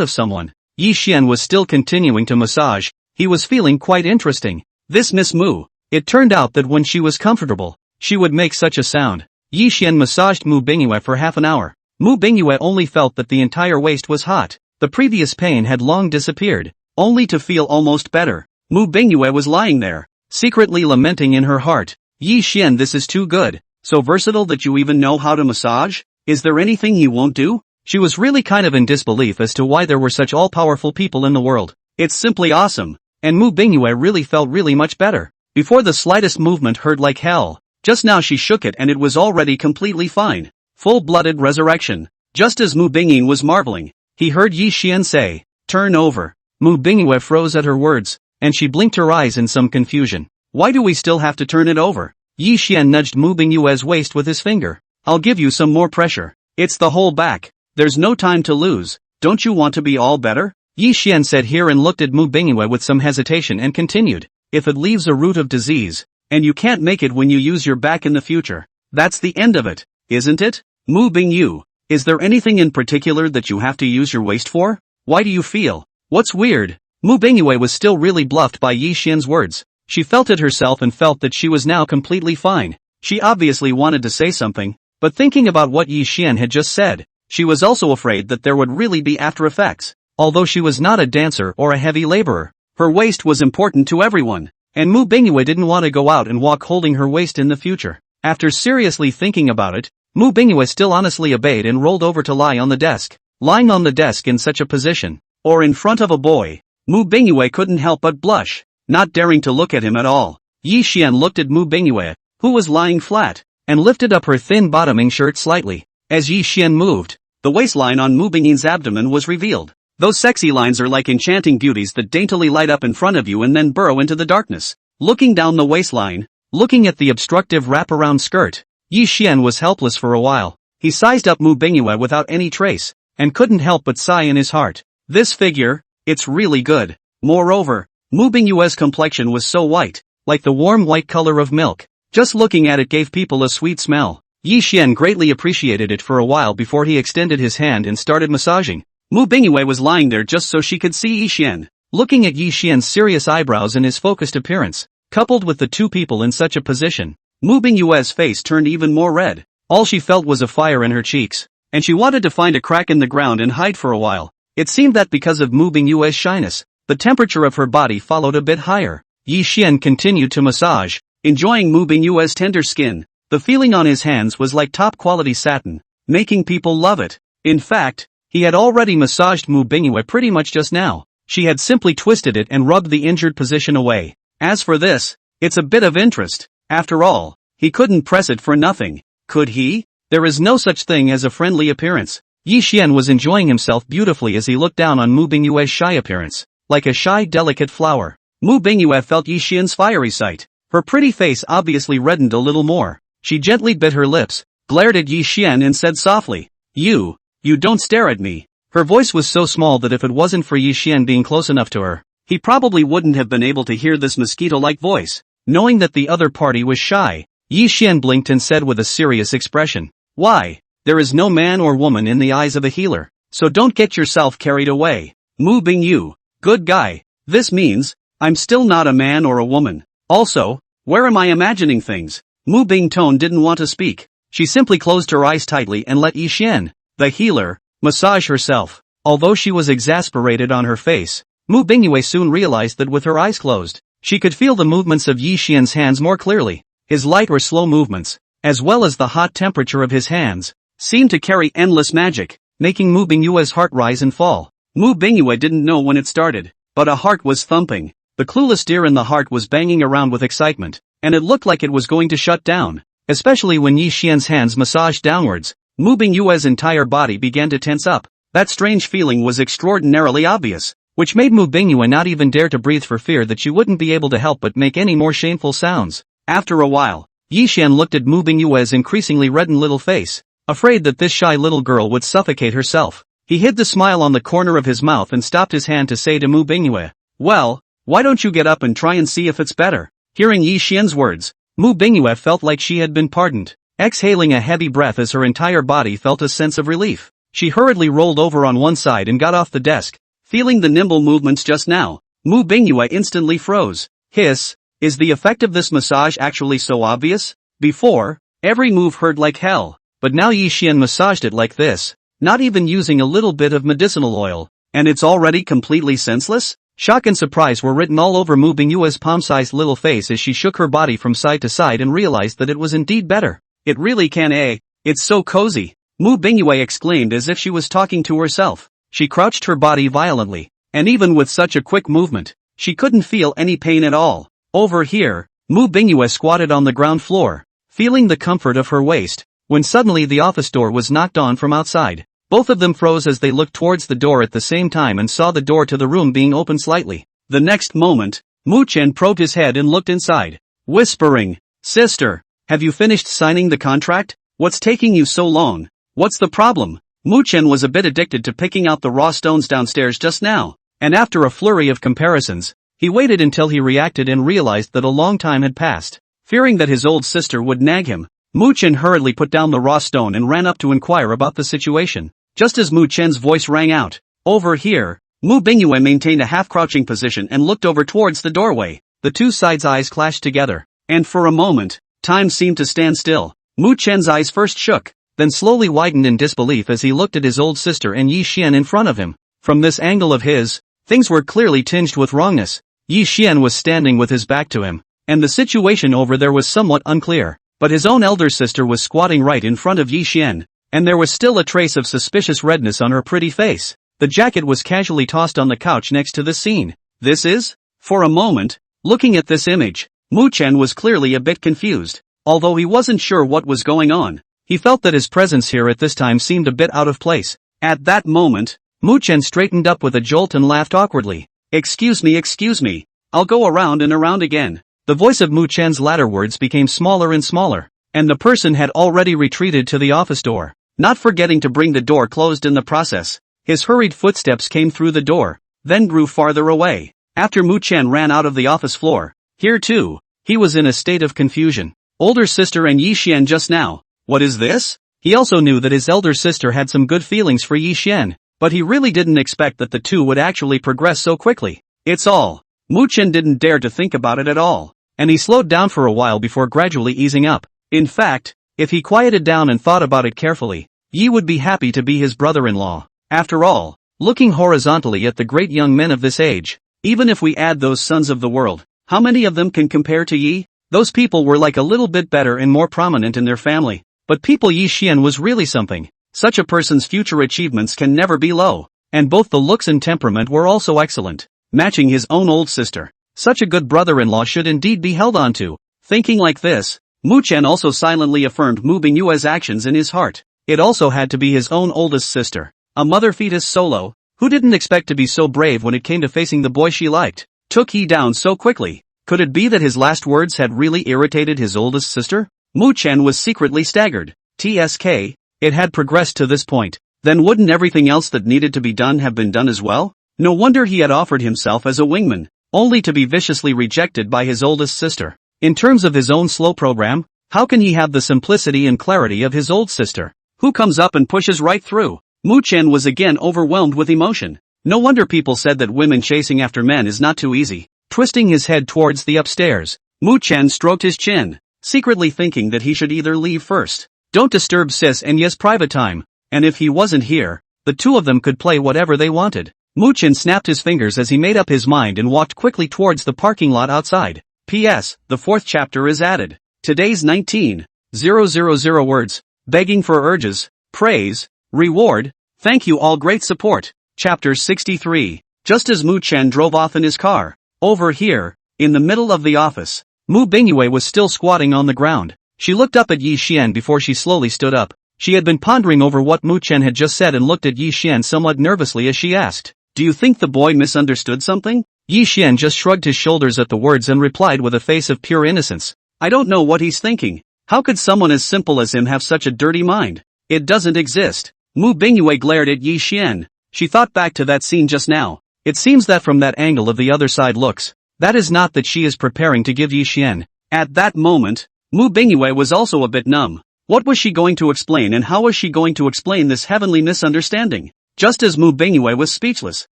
of someone? Yi Xian was still continuing to massage. He was feeling quite interesting. This Miss Mu. It turned out that when she was comfortable, she would make such a sound. Yi Xian massaged Mu Bingyue for half an hour. Mu Bingyue only felt that the entire waist was hot. The previous pain had long disappeared, only to feel almost better. Mu Bingyue was lying there, secretly lamenting in her heart. Yi Xian, this is too good. So versatile that you even know how to massage? Is there anything he won't do? She was really kind of in disbelief as to why there were such all-powerful people in the world. It's simply awesome. And Mu Bingyue really felt really much better. Before the slightest movement hurt like hell. Just now she shook it and it was already completely fine. Full-blooded resurrection. Just as Mu Bingyue was marveling, he heard Yi Xian say, "Turn over." Mu Bingyue froze at her words, and she blinked her eyes in some confusion. Why do we still have to turn it over? Yi Xian nudged Mu Bingyue's waist with his finger. I'll give you some more pressure. It's the whole back. There's no time to lose. Don't you want to be all better? Yi Xian said here and looked at Mu Bingyue with some hesitation and continued. If it leaves a root of disease, and you can't make it when you use your back in the future, that's the end of it, isn't it? Mu Bingyue, is there anything in particular that you have to use your waist for? Why do you feel? What's weird? Mu Bingyue was still really bluffed by Yi Xian's words. She felt it herself and felt that she was now completely fine. She obviously wanted to say something, but thinking about what Yi Xian had just said, she was also afraid that there would really be after effects. Although she was not a dancer or a heavy laborer, her waist was important to everyone, and Mu Bingyue didn't want to go out and walk holding her waist in the future. After seriously thinking about it, Mu Bingyue still honestly obeyed and rolled over to lie on the desk. Lying on the desk in such a position, or in front of a boy, Mu Bingyue couldn't help but blush, not daring to look at him at all. Yi Xian looked at Mu Bingyue, who was lying flat, and lifted up her thin bottoming shirt slightly. As Yi Xian moved, the waistline on Mu Bingyue's abdomen was revealed. Those sexy lines are like enchanting beauties that daintily light up in front of you and then burrow into the darkness. Looking down the waistline, looking at the obstructive wraparound skirt, Yi Xian was helpless for a while. He sized up Mu Bingyue without any trace, and couldn't help but sigh in his heart. This figure, it's really good. Moreover, Mu Bingyue's complexion was so white, like the warm white color of milk. Just looking at it gave people a sweet smell. Yi Xian greatly appreciated it for a while before he extended his hand and started massaging. Mu Bingyue was lying there just so she could see Yi Xian. Looking at Yi Xian's serious eyebrows and his focused appearance, coupled with the two people in such a position, Mu Bingyue's face turned even more red. All she felt was a fire in her cheeks, and she wanted to find a crack in the ground and hide for a while. It seemed that because of Mu Bingyue's shyness, the temperature of her body followed a bit higher. Yi Xian continued to massage, enjoying Mu Bingyue's tender skin. The feeling on his hands was like top-quality satin, making people love it. In fact, he had already massaged Mu Bingyue pretty much just now. She had simply twisted it and rubbed the injured position away. As for this, it's a bit of interest. After all, he couldn't press it for nothing, could he? There is no such thing as a friendly appearance. Yi Xian was enjoying himself beautifully as he looked down on Mu Bingyue's shy appearance, like a shy, delicate flower. Mu Bingyue felt Yi Xian's fiery sight. Her pretty face obviously reddened a little more. She gently bit her lips, glared at Yi Xian and said softly, You don't stare at me." Her voice was so small that if it wasn't for Yi Xian being close enough to her, he probably wouldn't have been able to hear this mosquito-like voice. Knowing that the other party was shy, Yi Xian blinked and said with a serious expression, "Why? There is no man or woman in the eyes of a healer, so don't get yourself carried away. Mu Bingyue, good guy. This means, I'm still not a man or a woman. Also, where am I imagining things?" Mu Bingtone didn't want to speak. She simply closed her eyes tightly and let Yi Xian, the healer, massage herself. Although she was exasperated on her face, Mu Bingyue soon realized that with her eyes closed, she could feel the movements of Yi Xian's hands more clearly. His light or slow movements, as well as the hot temperature of his hands, seemed to carry endless magic. making Mu Bingyue's heart rise and fall. Mu Bingyue didn't know when it started, but a heart was thumping. The clueless deer in the heart was banging around with excitement, and it looked like it was going to shut down, especially when Yi Xian's hands massaged downwards. Mu Bingyue's entire body began to tense up. That strange feeling was extraordinarily obvious, which made Mu Bingyue not even dare to breathe for fear that she wouldn't be able to help but make any more shameful sounds. After a while, Yi Xian looked at Mu Bingyue's increasingly reddened little face, afraid that this shy little girl would suffocate herself. He hid the smile on the corner of his mouth and stopped his hand to say to Mu Bingyue, "Well, why don't you get up and try and see if it's better?" Hearing Yi Xian's words, Mu Bingyue felt like she had been pardoned. Exhaling a heavy breath as her entire body felt a sense of relief, she hurriedly rolled over on one side and got off the desk. Feeling the nimble movements just now, Mu Bingyue instantly froze. Hiss, is the effect of this massage actually so obvious? Before, every move hurt like hell, but now Yi Xian massaged it like this, not even using a little bit of medicinal oil, and it's already completely senseless? Shock and surprise were written all over Mu Bingyue's palm-sized little face as she shook her body from side to side and realized that it was indeed better. It really can, eh? It's so cozy, Mu Bingyue exclaimed as if she was talking to herself. She crouched her body violently, and even with such a quick movement, she couldn't feel any pain at all. Over here, Mu Bingyue squatted on the ground floor, feeling the comfort of her waist, when suddenly the office door was knocked on from outside. Both of them froze as they looked towards the door at the same time and saw the door to the room being opened slightly. The next moment, Mu Chen probed his head and looked inside, whispering, "Sister, have you finished signing the contract? What's taking you so long? What's the problem?" Mu Chen was a bit addicted to picking out the raw stones downstairs just now, and after a flurry of comparisons, he waited until he reacted and realized that a long time had passed. Fearing that his old sister would nag him, Mu Chen hurriedly put down the raw stone and ran up to inquire about the situation. Just as Mu Chen's voice rang out, "Over here," Mu Bingyue maintained a half-crouching position and looked over towards the doorway. The two sides' eyes clashed together, and for a moment, time seemed to stand still. Mu Chen's eyes first shook, then slowly widened in disbelief as he looked at his old sister and Yi Xian in front of him. From this angle of his, things were clearly tinged with wrongness. Yi Xian was standing with his back to him, and the situation over there was somewhat unclear, but his own elder sister was squatting right in front of Yi Xian, and there was still a trace of suspicious redness on her pretty face. The jacket was casually tossed on the couch next to the scene. This is? For a moment, looking at this image, Mu Chen was clearly a bit confused. Although he wasn't sure what was going on, he felt that his presence here at this time seemed a bit out of place. At that moment, Mu Chen straightened up with a jolt and laughed awkwardly. Excuse me, I'll go around and around again." The voice of Mu Chen's latter words became smaller and smaller, and the person had already retreated to the office door, not forgetting to bring the door closed in the process. His hurried footsteps came through the door, then grew farther away. After Mu Chen ran out of the office floor, here too, he was in a state of confusion. Older sister and Yi Xian just now. What is this? He also knew that his elder sister had some good feelings for Yi Xian, but he really didn't expect that the two would actually progress so quickly. It's all. Mu Chen didn't dare to think about it at all, and he slowed down for a while before gradually easing up. In fact, if he quieted down and thought about it carefully, Yi would be happy to be his brother-in-law. After all, looking horizontally at the great young men of this age, even if we add those sons of the world, how many of them can compare to Yi? Those people were like a little bit better and more prominent in their family, but people Yi Xian was really something. Such a person's future achievements can never be low, and both the looks and temperament were also excellent, matching his own old sister. Such a good brother-in-law should indeed be held on to. Thinking like this, Mu Chen also silently affirmed Mu Bingyue's actions in his heart. It also had to be his own oldest sister, a mother fetus solo, who didn't expect to be so brave when it came to facing the boy she liked. Took he down so quickly? Could it be that his last words had really irritated his oldest sister? Mu Chen was secretly staggered. TSK, it had progressed to this point. Then wouldn't everything else that needed to be done have been done as well? No wonder he had offered himself as a wingman, only to be viciously rejected by his oldest sister. In terms of his own slow program, how can he have the simplicity and clarity of his old sister, who comes up and pushes right through? Mu Chen was again overwhelmed with emotion. No wonder people said that women chasing after men is not too easy. Twisting his head towards the upstairs, Mu Chen stroked his chin, secretly thinking that he should either leave first. Don't disturb sis and yes private time, and if he wasn't here, the two of them could play whatever they wanted. Mu Chen snapped his fingers as he made up his mind and walked quickly towards the parking lot outside. P.S. The fourth chapter is added. Today's 19,000 words, begging for urges, praise, reward, Thank you all, great support. Chapter 63. Just as Mu Chen drove off in his car. Over here, in the middle of the office, Mu Bingyue was still squatting on the ground. She looked up at Yi Xian before she slowly stood up. She had been pondering over what Mu Chen had just said and looked at Yi Xian somewhat nervously as she asked, "Do you think the boy misunderstood something?" Yi Xian just shrugged his shoulders at the words and replied with a face of pure innocence, "I don't know what he's thinking. How could someone as simple as him have such a dirty mind? It doesn't exist." Mu Bingyue glared at Yi Xian. She thought back to that scene just now. It seems that from that angle of the other side looks, that is not that she is preparing to give Yi Xian. At that moment, Mu Bingyue was also a bit numb. What was she going to explain, and how was she going to explain this heavenly misunderstanding? Just as Mu Bingyue was speechless,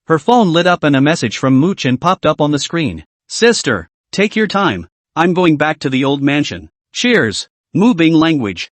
her phone lit up and a message from Mu Chen popped up on the screen. "Sister, take your time. I'm going back to the old mansion. Cheers." Mu Bing language.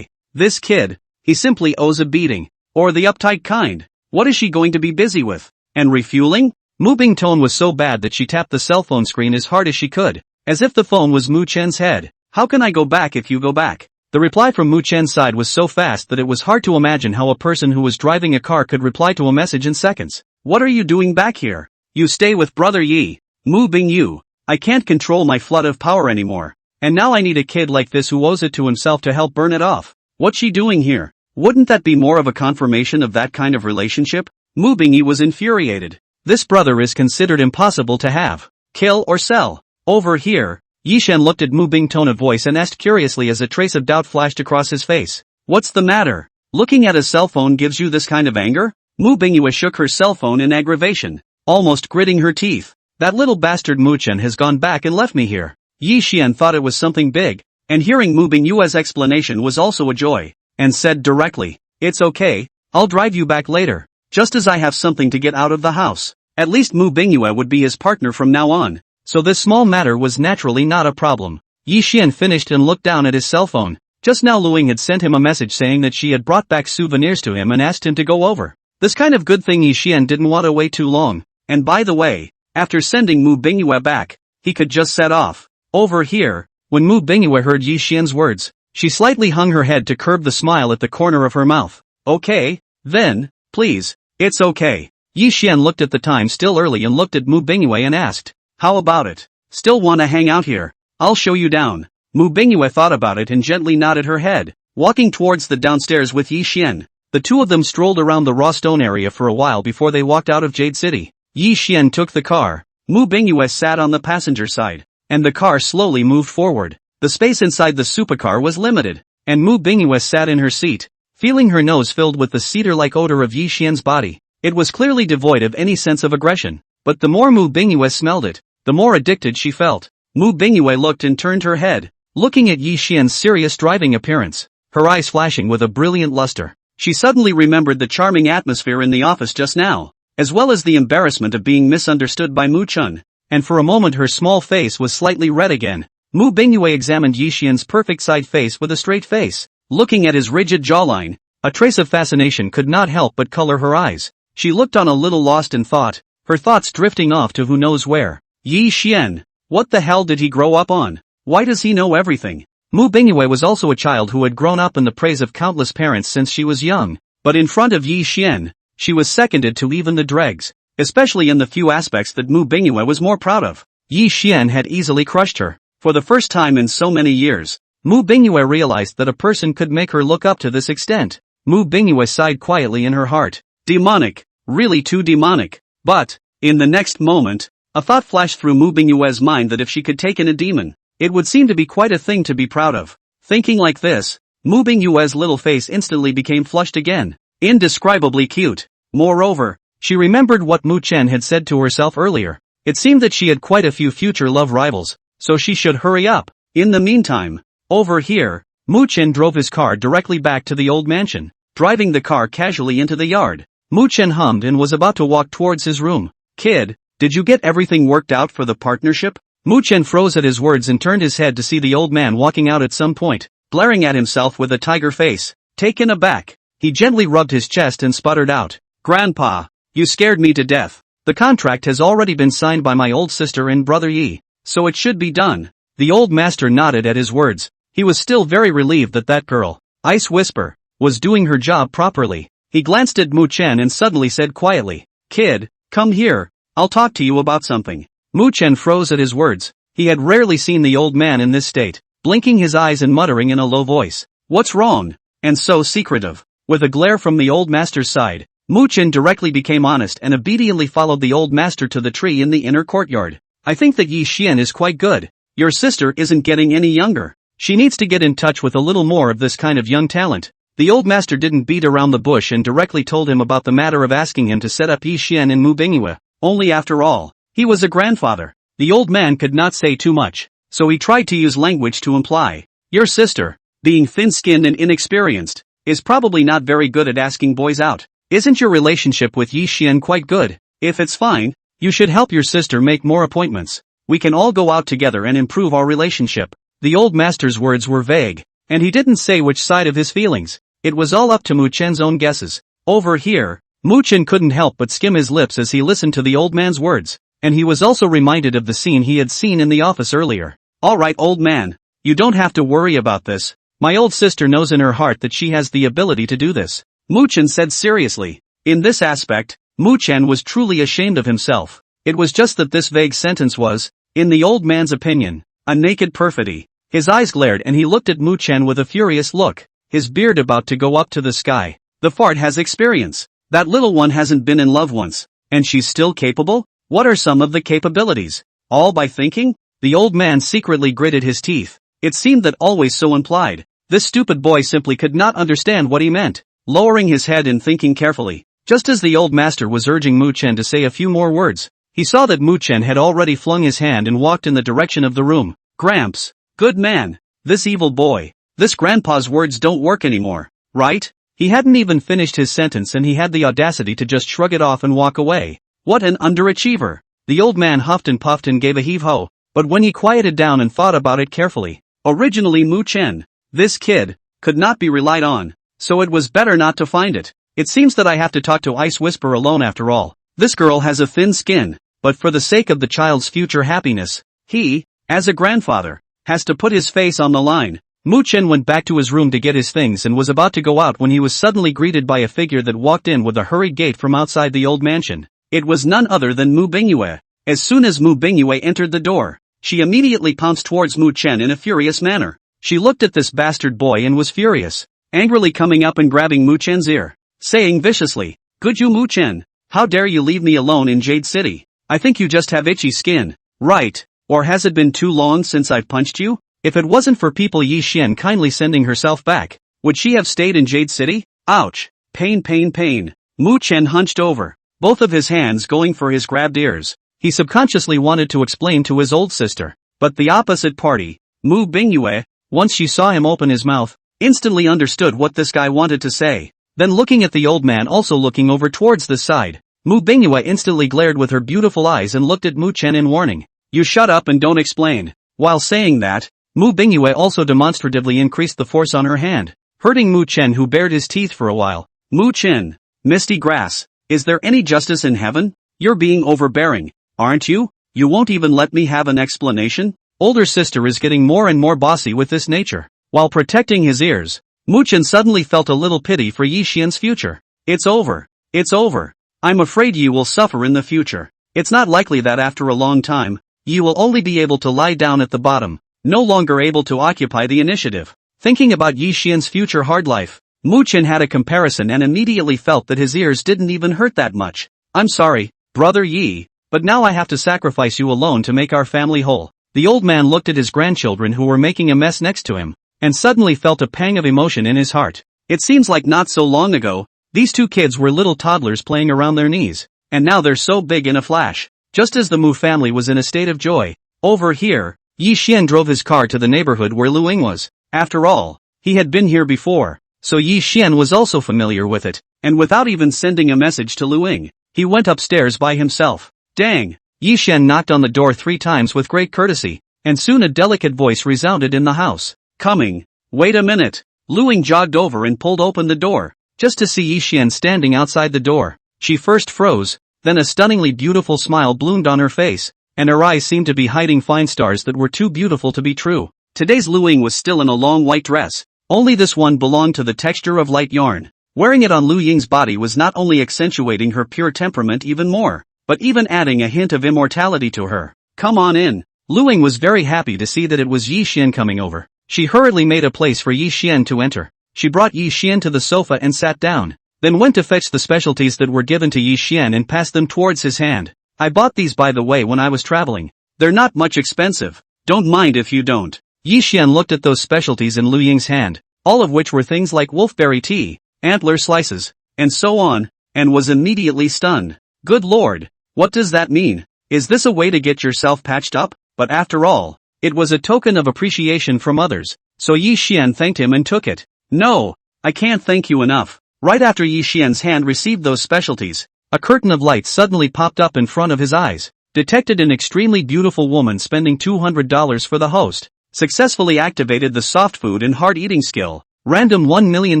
This kid, he simply owes a beating. Or the uptight kind. What is she going to be busy with? And refueling? Mu Bing's tone was so bad that she tapped the cell phone screen as hard as she could, as if the phone was Mu Chen's head. "How can I go back if you go back?" The reply from Mu Chen's side was so fast that it was hard to imagine how a person who was driving a car could reply to a message in seconds. "What are you doing back here? You stay with Brother Yi." Mu Bing, I can't control my flood of power anymore. And now I need a kid like this who owes it to himself to help burn it off. What's she doing here? Wouldn't that be more of a confirmation of that kind of relationship? Mu Bing was infuriated. This brother is considered impossible to have. Kill or sell. Over here, Yi Xian looked at Mu Bing's tone of voice and asked curiously as a trace of doubt flashed across his face. "What's the matter? Looking at a cell phone gives you this kind of anger?" Mu Bingyue shook her cell phone in aggravation, almost gritting her teeth. "That little bastard Mu Chen has gone back and left me here." Yi Xian thought it was something big, and hearing Mu Bingyue's explanation was also a joy, and said directly, "It's okay, I'll drive you back later, just as I have something to get out of the house." At least Mu Bingyue would be his partner from now on, so this small matter was naturally not a problem. Yi Xian finished and looked down at his cell phone. Just now Luing had sent him a message saying that she had brought back souvenirs to him and asked him to go over. This kind of good thing Yi Xian didn't want to wait too long, and by the way, after sending Mu Bingyue back, he could just set off. Over here, when Mu Bingyue heard Yi Xian's words, she slightly hung her head to curb the smile at the corner of her mouth. "Okay, then, please, it's okay." Yi Xian looked at the time, still early, and looked at Mu Bingyue and asked, "How about it? Still wanna hang out here? I'll show you down." Mu Bingyue thought about it and gently nodded her head. Walking towards the downstairs with Yi Xian, the two of them strolled around the raw stone area for a while before they walked out of Jade City. Yi Xian took the car. Mu Bingyue sat on the passenger side, and the car slowly moved forward. The space inside the supercar was limited, and Mu Bingyue sat in her seat, feeling her nose filled with the cedar-like odor of Yi Xian's body. It was clearly devoid of any sense of aggression, but the more Mu Bingyue smelled it, the more addicted she felt. Mu Bingyue looked and turned her head, looking at Yi Xian's serious driving appearance, her eyes flashing with a brilliant luster. She suddenly remembered the charming atmosphere in the office just now, as well as the embarrassment of being misunderstood by Mu Chen, and for a moment her small face was slightly red again. Mu Bingyue examined Yi Xian's perfect side face with a straight face. Looking at his rigid jawline, a trace of fascination could not help but color her eyes. She looked on a little lost in thought, her thoughts drifting off to who knows where. Yi Xian, what the hell did he grow up on? Why does he know everything? Mu Bingyue was also a child who had grown up in the praise of countless parents since she was young, but in front of Yi Xian, she was seconded to even the dregs, especially in the few aspects that Mu Bingyue was more proud of. Yi Xian had easily crushed her. For the first time in so many years, Mu Bingyue realized that a person could make her look up to this extent. Mu Bingyue sighed quietly in her heart. Demonic, really too demonic. But, in the next moment, a thought flashed through Mu Bingyue's mind that if she could take in a demon, it would seem to be quite a thing to be proud of. Thinking like this, Mu Bingyue's little face instantly became flushed again. Indescribably cute. Moreover, she remembered what Mu Chen had said to herself earlier. It seemed that she had quite a few future love rivals, so she should hurry up. In the meantime, over here, Mu Chen drove his car directly back to the old mansion, driving the car casually into the yard. Mu Chen hummed and was about to walk towards his room. Kid, did you get everything worked out for the partnership? Mu Chen froze at his words and turned his head to see the old man walking out at some point, glaring at himself with a tiger face. Taken aback, he gently rubbed his chest and sputtered out, Grandpa, you scared me to death. The contract has already been signed by my old sister and brother Yi, so it should be done. The old master nodded at his words. He was still very relieved that that girl, Ice Whisper, was doing her job properly. He glanced at Mu Chen and suddenly said quietly, "Kid, come here, I'll talk to you about something." Mu Chen froze at his words. He had rarely seen the old man in this state, blinking his eyes and muttering in a low voice, "What's wrong?" And so secretive. With a glare from the old master's side, Mu Chen directly became honest and obediently followed the old master to the tree in the inner courtyard. "I think that Yi Xian is quite good. Your sister isn't getting any younger. She needs to get in touch with a little more of this kind of young talent." The old master didn't beat around the bush and directly told him about the matter of asking him to set up Yi Xian in Mubingwe. Only after all, he was a grandfather. The old man could not say too much, so he tried to use language to imply, "Your sister, being thin-skinned and inexperienced, is probably not very good at asking boys out. Isn't your relationship with Yi Xian quite good? If it's fine, you should help your sister make more appointments. We can all go out together and improve our relationship." The old master's words were vague, and he didn't say which side of his feelings. It was all up to Mu Chen's own guesses. Over here, Mu Chen couldn't help but skim his lips as he listened to the old man's words, and he was also reminded of the scene he had seen in the office earlier. "Alright, old man, you don't have to worry about this. My old sister knows in her heart that she has the ability to do this," Mu Chen said seriously. In this aspect, Mu Chen was truly ashamed of himself. It was just that this vague sentence was, in the old man's opinion, a naked perfidy. His eyes glared and he looked at Mu Chen with a furious look, his beard about to go up to the sky. "The fart has experience. That little one hasn't been in love once, and she's still capable? What are some of the capabilities? All by thinking?" The old man secretly gritted his teeth. It seemed that always so implied. This stupid boy simply could not understand what he meant. Lowering his head and thinking carefully, just as the old master was urging Mu Chen to say a few more words, he saw that Mu Chen had already flung his hand and walked in the direction of the room. "Gramps, good man, this evil boy. This grandpa's words don't work anymore, right?" He hadn't even finished his sentence and he had the audacity to just shrug it off and walk away. What an underachiever. The old man huffed and puffed and gave a heave-ho, but when he quieted down and thought about it carefully, originally Mu Chen, this kid, could not be relied on, so it was better not to find it. "It seems that I have to talk to Ice Whisper alone after all. This girl has a thin skin, but for the sake of the child's future happiness, he, as a grandfather, has to put his face on the line." Mu Chen went back to his room to get his things and was about to go out when he was suddenly greeted by a figure that walked in with a hurried gait from outside the old mansion. It was none other than Mu Bingyue. As soon as Mu Bingyue entered the door, she immediately pounced towards Mu Chen in a furious manner. She looked at this bastard boy and was furious, angrily coming up and grabbing Mu Chen's ear, saying viciously, "Good you Mu Chen, how dare you leave me alone in Jade City? I think you just have itchy skin, right? Or has it been too long since I've punched you? If it wasn't for people Yi Xian kindly sending herself back, would she have stayed in Jade City? Ouch! Pain pain pain." Mu Chen hunched over, both of his hands going for his grabbed ears. He subconsciously wanted to explain to his old sister, but the opposite party, Mu Bingyue, once she saw him open his mouth, instantly understood what this guy wanted to say. Then looking at the old man also looking over towards the side, Mu Bingyue instantly glared with her beautiful eyes and looked at Mu Chen in warning. "You shut up and don't explain." While saying that, Mu Bingyue also demonstratively increased the force on her hand, hurting Mu Chen who bared his teeth for a while. "Mu Chen, misty grass, is there any justice in heaven? You're being overbearing, aren't you? You won't even let me have an explanation?" Older sister is getting more and more bossy with this nature. While protecting his ears, Mu Chen suddenly felt a little pity for Yi Xian's future. "It's over. It's over. I'm afraid you will suffer in the future. It's not likely that after a long time, you will only be able to lie down at the bottom, no longer able to occupy the initiative." Thinking about Yi Xian's future hard life, Mu Chen had a comparison and immediately felt that his ears didn't even hurt that much. "I'm sorry, brother Yi, but now I have to sacrifice you alone to make our family whole." The old man looked at his grandchildren who were making a mess next to him, and suddenly felt a pang of emotion in his heart. It seems like not so long ago, these two kids were little toddlers playing around their knees, and now they're so big in a flash. Just as the Mu family was in a state of joy, over here, Yi Xian drove his car to the neighborhood where Lu Ying was. After all, he had been here before, so Yi Xian was also familiar with it, and without even sending a message to Lu Ying, he went upstairs by himself. Dang! Yi Xian knocked on the door 3 times with great courtesy, and soon a delicate voice resounded in the house. "Coming." "Wait a minute." Lu Ying jogged over and pulled open the door, just to see Yi Xian standing outside the door. She first froze, then a stunningly beautiful smile bloomed on her face, and her eyes seemed to be hiding fine stars that were too beautiful to be true. Today's Lu Ying was still in a long white dress, only this one belonged to the texture of light yarn. Wearing it on Lu Ying's body was not only accentuating her pure temperament even more, but even adding a hint of immortality to her. Come on in. Lu Ying was very happy to see that it was Yi Xian coming over. She hurriedly made a place for Yi Xian to enter. She brought Yi Xian to the sofa and sat down, then went to fetch the specialties that were given to Yi Xian and passed them towards his hand. I bought these by the way when I was traveling. They're not much expensive. Don't mind if you don't. Yi Xian looked at those specialties in Lu Ying's hand, all of which were things like wolfberry tea, antler slices, and so on, and was immediately stunned. Good lord, what does that mean? Is this a way to get yourself patched up? But after all, it was a token of appreciation from others, so Yi Xian thanked him and took it. No, I can't thank you enough. Right after Yi Xian's hand received those specialties, a curtain of light suddenly popped up in front of his eyes. Detected an extremely beautiful woman spending $200 for the host. Successfully activated the soft food and hard eating skill. Random 1 million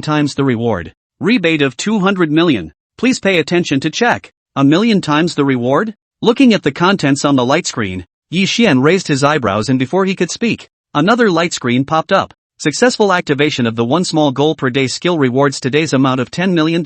times the reward. Rebate of 200 million. Please pay attention to check. 1 million times the reward? Looking at the contents on the light screen, Yi Xian raised his eyebrows and before he could speak, another light screen popped up. Successful activation of the 1 small goal per day skill rewards today's amount of $10 million.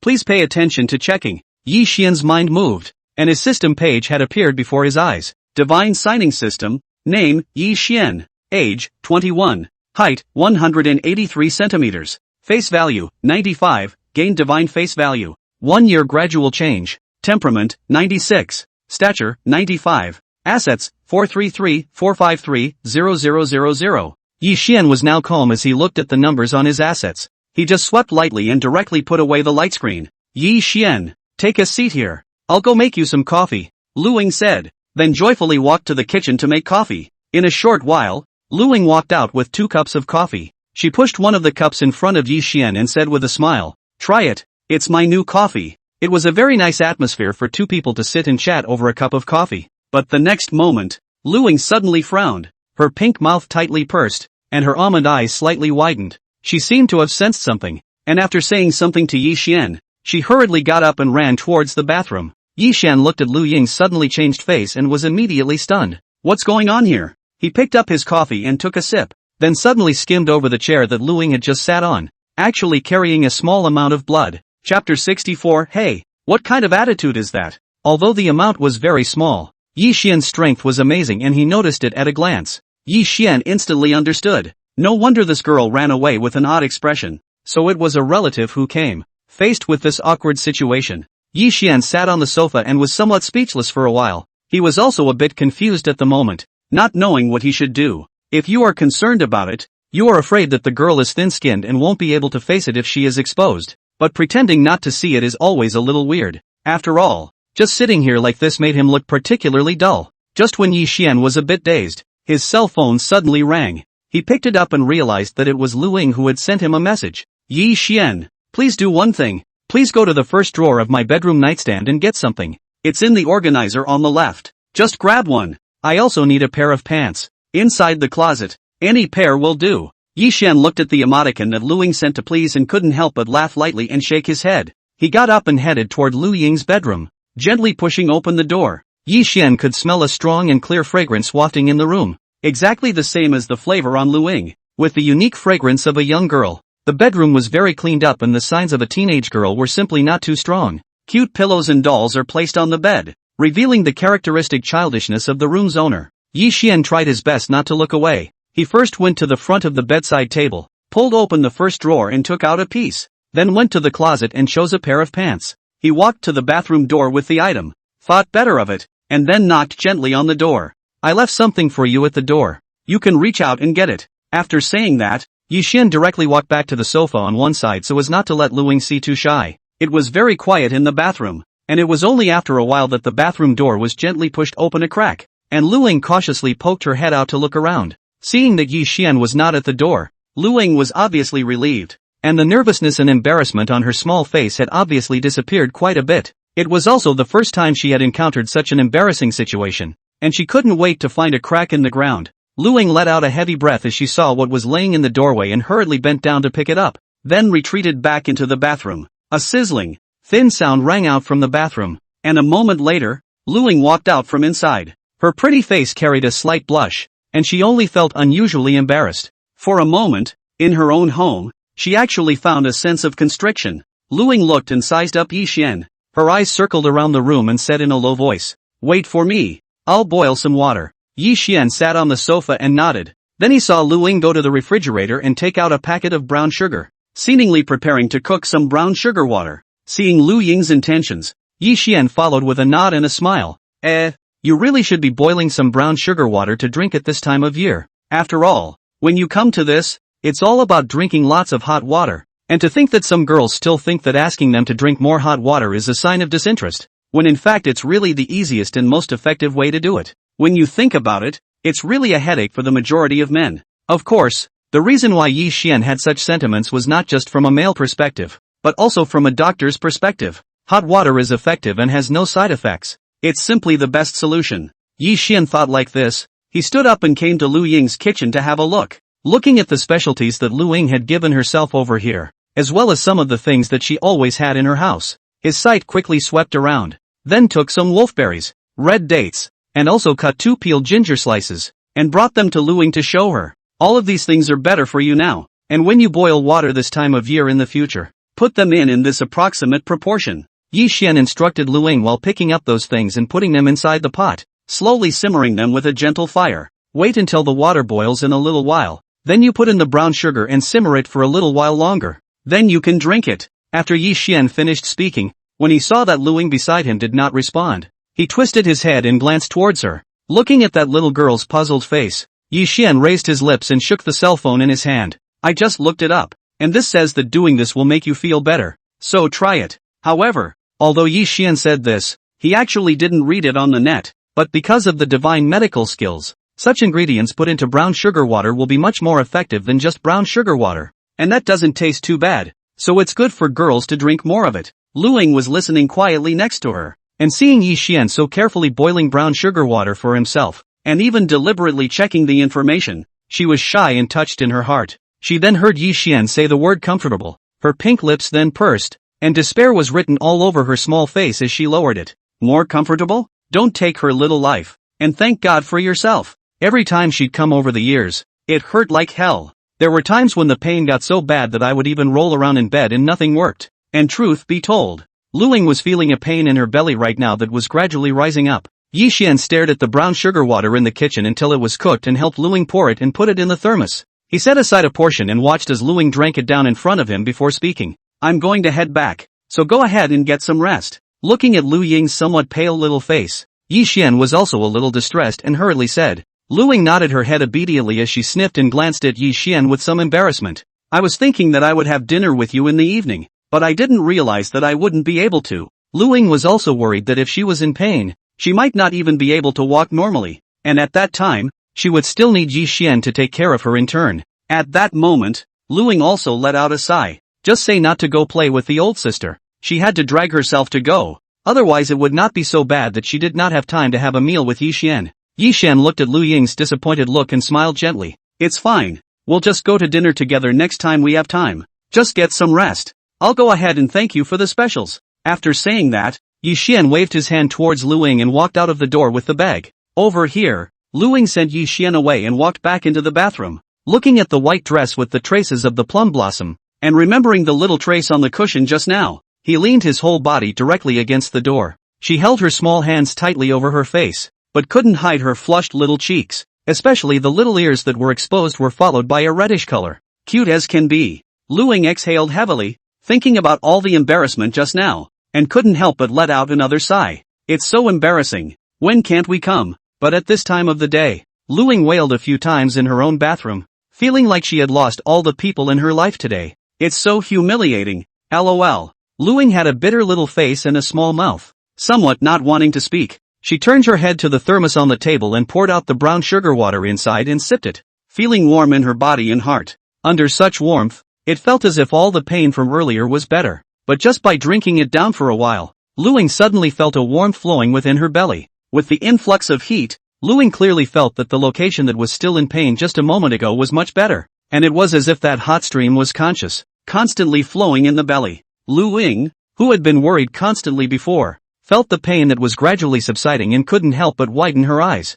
Please pay attention to checking. Yi Xian's mind moved, and his system page had appeared before his eyes. Divine signing system. Name, Yi Xian. Age, 21. Height, 183 centimeters. Face value, 95. Gain divine face value. 1 year gradual change. Temperament, 96. Stature, 95. Assets, 433-453-0000. Yi Xian was now calm as he looked at the numbers on his assets. He just swept lightly and directly put away the light screen. Yi Xian, take a seat here. I'll go make you some coffee, Lu Ying said, then joyfully walked to the kitchen to make coffee. In a short while, Lu Ying walked out with 2 cups of coffee. She pushed one of the cups in front of Yi Xian and said with a smile, "Try it, it's my new coffee." It was a very nice atmosphere for 2 people to sit and chat over a cup of coffee. But the next moment, Lu Ying suddenly frowned, her pink mouth tightly pursed, and her almond eyes slightly widened. She seemed to have sensed something, and after saying something to Yi Xian, she hurriedly got up and ran towards the bathroom. Yi Xian looked at Lu Ying's suddenly changed face and was immediately stunned. What's going on here? He picked up his coffee and took a sip, then suddenly skimmed over the chair that Lu Ying had just sat on, actually carrying a small amount of blood. Chapter 64. Hey, what kind of attitude is that? Although the amount was very small, Yi Xian's strength was amazing and he noticed it at a glance. Yi Xian instantly understood. No wonder this girl ran away with an odd expression. So it was a relative who came. Faced with this awkward situation, Yi Xian sat on the sofa and was somewhat speechless for a while. He was also a bit confused at the moment, not knowing what he should do. If you are concerned about it, you are afraid that the girl is thin-skinned and won't be able to face it if she is exposed. But pretending not to see it is always a little weird. After all, just sitting here like this made him look particularly dull. Just when Yi Xian was a bit dazed, his cell phone suddenly rang. He picked it up and realized that it was Lu Ying who had sent him a message. Yi Xian, please do one thing. Please go to the first drawer of my bedroom nightstand and get something. It's in the organizer on the left. Just grab one. I also need a pair of pants. Inside the closet. Any pair will do. Yi Xian looked at the emoticon that Lu Ying sent to please and couldn't help but laugh lightly and shake his head. He got up and headed toward Lu Ying's bedroom, gently pushing open the door. Yi Xian could smell a strong and clear fragrance wafting in the room. Exactly the same as the flavor on Lu Ying, with the unique fragrance of a young girl. The bedroom was very cleaned up and the signs of a teenage girl were simply not too strong. Cute pillows and dolls are placed on the bed, revealing the characteristic childishness of the room's owner. Yi Xian tried his best not to look away. He first went to the front of the bedside table, pulled open the first drawer and took out a piece, then went to the closet and chose a pair of pants. He walked to the bathroom door with the item, thought better of it, and then knocked gently on the door. I left something for you at the door. You can reach out and get it. After saying that, Yi Xian directly walked back to the sofa on one side so as not to let Lu Ying see too shy. It was very quiet in the bathroom, and it was only after a while that the bathroom door was gently pushed open a crack, and Lu Ying cautiously poked her head out to look around. Seeing that Yi Xian was not at the door, Lu Ying was obviously relieved, and the nervousness and embarrassment on her small face had obviously disappeared quite a bit. It was also the first time she had encountered such an embarrassing situation, and she couldn't wait to find a crack in the ground. Lu Ying let out a heavy breath as she saw what was laying in the doorway and hurriedly bent down to pick it up, then retreated back into the bathroom. A sizzling, thin sound rang out from the bathroom, and a moment later, Lu Ying walked out from inside. Her pretty face carried a slight blush, and she only felt unusually embarrassed. For a moment, in her own home, she actually found a sense of constriction. Lu Ying looked and sized up Yi Xian. Her eyes circled around the room and said in a low voice, "Wait for me. I'll boil some water." Yi Xian sat on the sofa and nodded. Then he saw Lu Ying go to the refrigerator and take out a packet of brown sugar, seemingly preparing to cook some brown sugar water. Seeing Lu Ying's intentions, Yi Xian followed with a nod and a smile. You really should be boiling some brown sugar water to drink at this time of year. After all, when you come to this, it's all about drinking lots of hot water. And to think that some girls still think that asking them to drink more hot water is a sign of disinterest, when in fact it's really the easiest and most effective way to do it. When you think about it, it's really a headache for the majority of men. Of course, the reason why Yi Xian had such sentiments was not just from a male perspective, but also from a doctor's perspective. Hot water is effective and has no side effects. It's simply the best solution. Yi Xian thought like this. He stood up and came to Lu Ying's kitchen to have a look. Looking at the specialties that Lu Ying had given herself over here, as well as some of the things that she always had in her house, his sight quickly swept around, then took some wolfberries, red dates, and also cut 2 peeled ginger slices, and brought them to Lu Ying to show her. All of these things are better for you now, and when you boil water this time of year in the future, put them in this approximate proportion. Yi Xian instructed Lu Ying while picking up those things and putting them inside the pot, slowly simmering them with a gentle fire. Wait until the water boils in a little while, then you put in the brown sugar and simmer it for a little while longer. Then you can drink it. After Yi Xian finished speaking, when he saw that Lu Ying beside him did not respond, he twisted his head and glanced towards her. Looking at that little girl's puzzled face, Yi Xian raised his lips and shook the cell phone in his hand. "I just looked it up, and this says that doing this will make you feel better, so try it." However, although Yi Xian said this, he actually didn't read it on the net, but because of the divine medical skills, such ingredients put into brown sugar water will be much more effective than just brown sugar water. And that doesn't taste too bad, so it's good for girls to drink more of it. Lu Ying was listening quietly next to her, and seeing Yi Xian so carefully boiling brown sugar water for himself, and even deliberately checking the information, she was shy and touched in her heart. She then heard Yi Xian say the word comfortable. Her pink lips then pursed, and despair was written all over her small face as she lowered it. More comfortable? Don't take her little life, and thank God for yourself. Every time she'd come over the years, it hurt like hell. There were times when the pain got so bad that I would even roll around in bed and nothing worked. And truth be told, Lu Ying was feeling a pain in her belly right now that was gradually rising up. Yi Xian stared at the brown sugar water in the kitchen until it was cooked and helped Lu Ying pour it and put it in the thermos. He set aside a portion and watched as Lu Ying drank it down in front of him before speaking. "I'm going to head back, so go ahead and get some rest." Looking at Lu Ying's somewhat pale little face, Yi Xian was also a little distressed and hurriedly said. Lu Ying nodded her head obediently as she sniffed and glanced at Yi Xian with some embarrassment. "I was thinking that I would have dinner with you in the evening, but I didn't realize that I wouldn't be able to." Lu Ying was also worried that if she was in pain, she might not even be able to walk normally, and at that time, she would still need Yi Xian to take care of her in turn. At that moment, Lu Ying also let out a sigh. Just say not to go play with the old sister. She had to drag herself to go, otherwise it would not be so bad that she did not have time to have a meal with Yi Xian. Yi Xian looked at Lu Ying's disappointed look and smiled gently. "It's fine. We'll just go to dinner together next time we have time. Just get some rest. I'll go ahead and thank you for the specials." After saying that, Yi Xian waved his hand towards Lu Ying and walked out of the door with the bag. Over here, Lu Ying sent Yi Xian away and walked back into the bathroom. Looking at the white dress with the traces of the plum blossom, and remembering the little trace on the cushion just now, he leaned his whole body directly against the door. She held her small hands tightly over her face, but couldn't hide her flushed little cheeks, especially the little ears that were exposed were followed by a reddish color. Cute as can be. Lu Ying exhaled heavily, thinking about all the embarrassment just now, and couldn't help but let out another sigh. "It's so embarrassing. When can't we come?" But at this time of the day, Lu Ying wailed a few times in her own bathroom, feeling like she had lost all the people in her life today. "It's so humiliating. LOL. Lu Ying had a bitter little face and a small mouth. Somewhat not wanting to speak, she turned her head to the thermos on the table and poured out the brown sugar water inside and sipped it, feeling warm in her body and heart. Under such warmth, it felt as if all the pain from earlier was better. But just by drinking it down for a while, Lu Ying suddenly felt a warmth flowing within her belly. With the influx of heat, Lu Ying clearly felt that the location that was still in pain just a moment ago was much better, and it was as if that hot stream was conscious, constantly flowing in the belly. Lu Ying, who had been worried constantly before, felt the pain that was gradually subsiding and couldn't help but widen her eyes.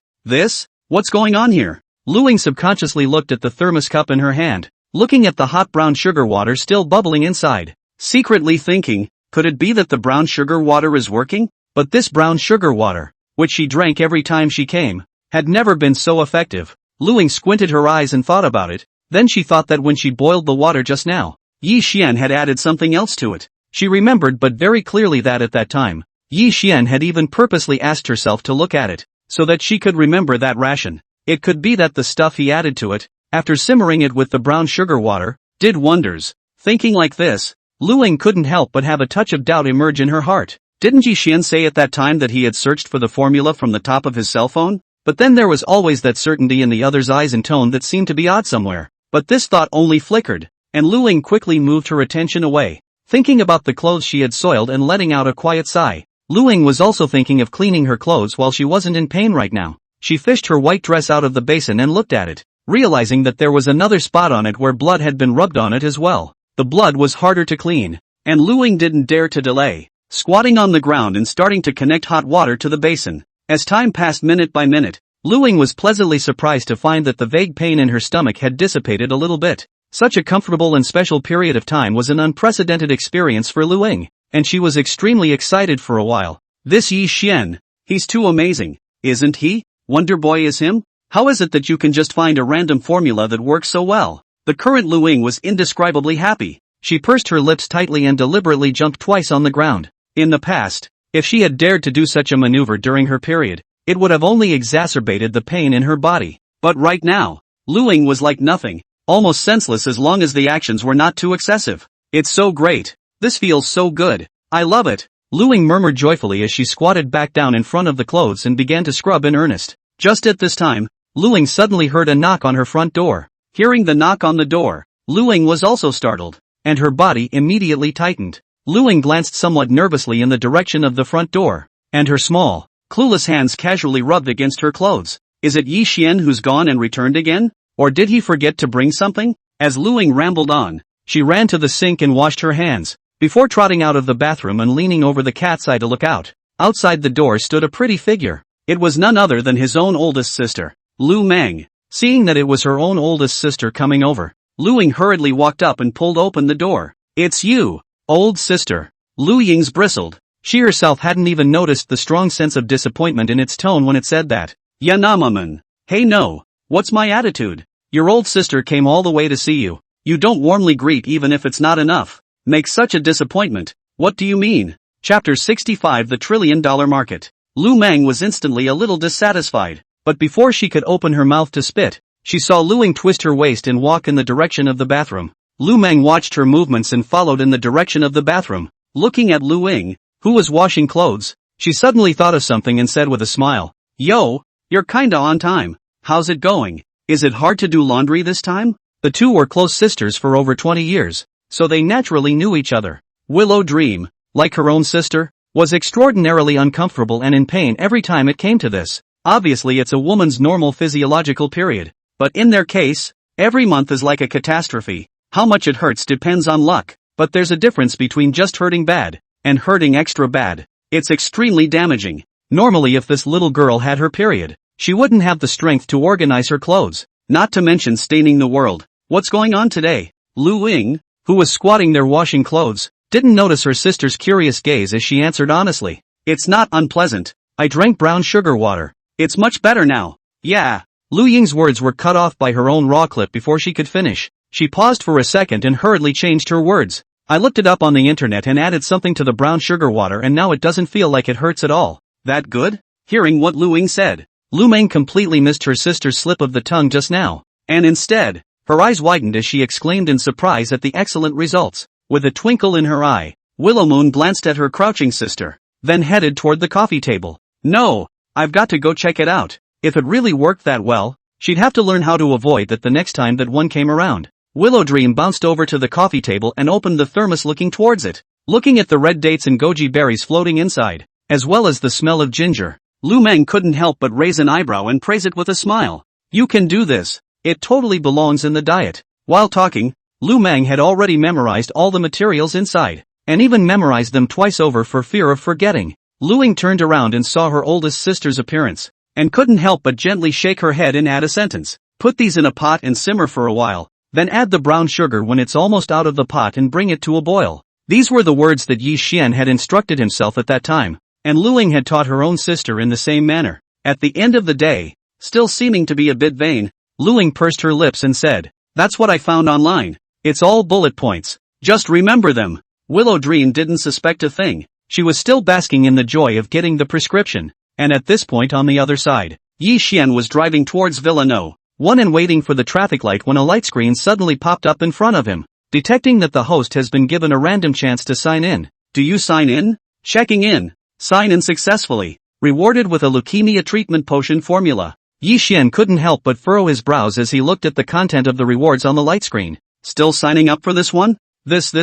What's going on here? Lu Ying subconsciously looked at the thermos cup in her hand. looking at the hot brown sugar water still bubbling inside, secretly thinking, could it be that the brown sugar water is working? But this brown sugar water, which she drank every time she came, had never been so effective. Luing squinted her eyes and thought about it. Then she thought that when she boiled the water just now, Yi Xian had added something else to it. She remembered but very clearly that at that time, Yi Xian had even purposely asked herself to look at it, so that she could remember that ration. It could be that the stuff he added to it, after simmering it with the brown sugar water, did wonders. Thinking like this, Luing couldn't help but have a touch of doubt emerge in her heart. Didn't Yi Xian say at that time that he had searched for the formula from the top of his cell phone? But then there was always that certainty in the other's eyes and tone that seemed to be odd somewhere. But this thought only flickered, and Luing quickly moved her attention away, thinking about the clothes she had soiled and letting out a quiet sigh. Luing was also thinking of cleaning her clothes while she wasn't in pain right now. She fished her white dress out of the basin and looked at it, realizing that there was another spot on it where blood had been rubbed on it as well. The blood was harder to clean, and Luing didn't dare to delay, squatting on the ground and starting to connect hot water to the basin. As time passed minute by minute, Luing was pleasantly surprised to find that the vague pain in her stomach had dissipated a little bit. Such a comfortable and special period of time was an unprecedented experience for Luing, and she was extremely excited for a while. This Yi Xian, he's too amazing, isn't he? Wonder Boy is him? How is it that you can just find a random formula that works so well? The current Luing was indescribably happy. She pursed her lips tightly and deliberately jumped twice on the ground. In the past, if she had dared to do such a maneuver during her period, it would have only exacerbated the pain in her body. But right now, Luing was like nothing, almost senseless as long as the actions were not too excessive. It's so great. This feels so good. I love it. Luing murmured joyfully as she squatted back down in front of the clothes and began to scrub in earnest. Just at this time, Luing suddenly heard a knock on her front door. Hearing the knock on the door, Luing was also startled, and her body immediately tightened. Luing glanced somewhat nervously in the direction of the front door, and her small, clueless hands casually rubbed against her clothes. Is it Yi Xian who's gone and returned again? Or did he forget to bring something? As Luing rambled on, she ran to the sink and washed her hands, before trotting out of the bathroom and leaning over the cat's eye to look out. Outside the door stood a pretty figure. It was none other than his own oldest sister, Lu Meng. Seeing that it was her own oldest sister coming over, Luing hurriedly walked up and pulled open the door. It's you, old sister. Lu Ying's bristled. She herself hadn't even noticed the strong sense of disappointment in its tone when it said that. Ya namaman. Hey no, what's my attitude? Your old sister came all the way to see you. You don't warmly greet even if it's not enough. Makes such a disappointment. What do you mean? Chapter 65 The $1 Trillion Market. Lu Meng was instantly a little dissatisfied, but before she could open her mouth to spit, she saw Luing twist her waist and walk in the direction of the bathroom. Lu Meng watched her movements and followed in the direction of the bathroom. Looking at Luing, who was washing clothes, she suddenly thought of something and said with a smile, Yo, you're kinda on time. How's it going? Is it hard to do laundry this time? The two were close sisters for over 20 years, so they naturally knew each other. Willow Dream, like her own sister, was extraordinarily uncomfortable and in pain every time it came to this. Obviously it's a woman's normal physiological period, but in their case, every month is like a catastrophe. How much it hurts depends on luck, but there's a difference between just hurting bad and hurting extra bad. It's extremely damaging. Normally if this little girl had her period, she wouldn't have the strength to organize her clothes, not to mention staining the world. What's going on today? Lu Ying, who was squatting there washing clothes, didn't notice her sister's curious gaze as she answered honestly. It's not unpleasant. I drank brown sugar water. It's much better now. Yeah. Lu Ying's words were cut off by her own raw clip before she could finish. She paused for a second and hurriedly changed her words. I looked it up on the internet and added something to the brown sugar water and now it doesn't feel like it hurts at all. That good? Hearing what Lu Ying said, Lu Meng completely missed her sister's slip of the tongue just now, and instead, her eyes widened as she exclaimed in surprise at the excellent results. With a twinkle in her eye, Willowmoon glanced at her crouching sister, then headed toward the coffee table. No, I've got to go check it out. If it really worked that well, she'd have to learn how to avoid that the next time that one came around. Willow Dream bounced over to the coffee table and opened the thermos looking towards it. Looking at the red dates and goji berries floating inside, as well as the smell of ginger, Lu Meng couldn't help but raise an eyebrow and praise it with a smile. You can do this. It totally belongs in the diet. While talking, Lu Meng had already memorized all the materials inside, and even memorized them twice over for fear of forgetting. Lu Ying turned around and saw her oldest sister's appearance, and couldn't help but gently shake her head and add a sentence. Put these in a pot and simmer for a while. Then add the brown sugar when it's almost out of the pot and bring it to a boil. These were the words that Yi Xian had instructed himself at that time, and Luling had taught her own sister in the same manner. At the end of the day, still seeming to be a bit vain, Luling pursed her lips and said, "That's what I found online. It's all bullet points. Just remember them." Willow Dream didn't suspect a thing. She was still basking in the joy of getting the prescription, and at this point on the other side, Yi Xian was driving towards Villa No. 1 and waiting for the traffic light when a light screen suddenly popped up in front of him. Detecting that the host has been given a random chance to sign in. Do you sign in? Checking in. Sign in successfully. Rewarded with a leukemia treatment potion formula. Yi Xian couldn't help but furrow his brows as he looked at the content of the rewards on the light screen. Still signing up for this one? This.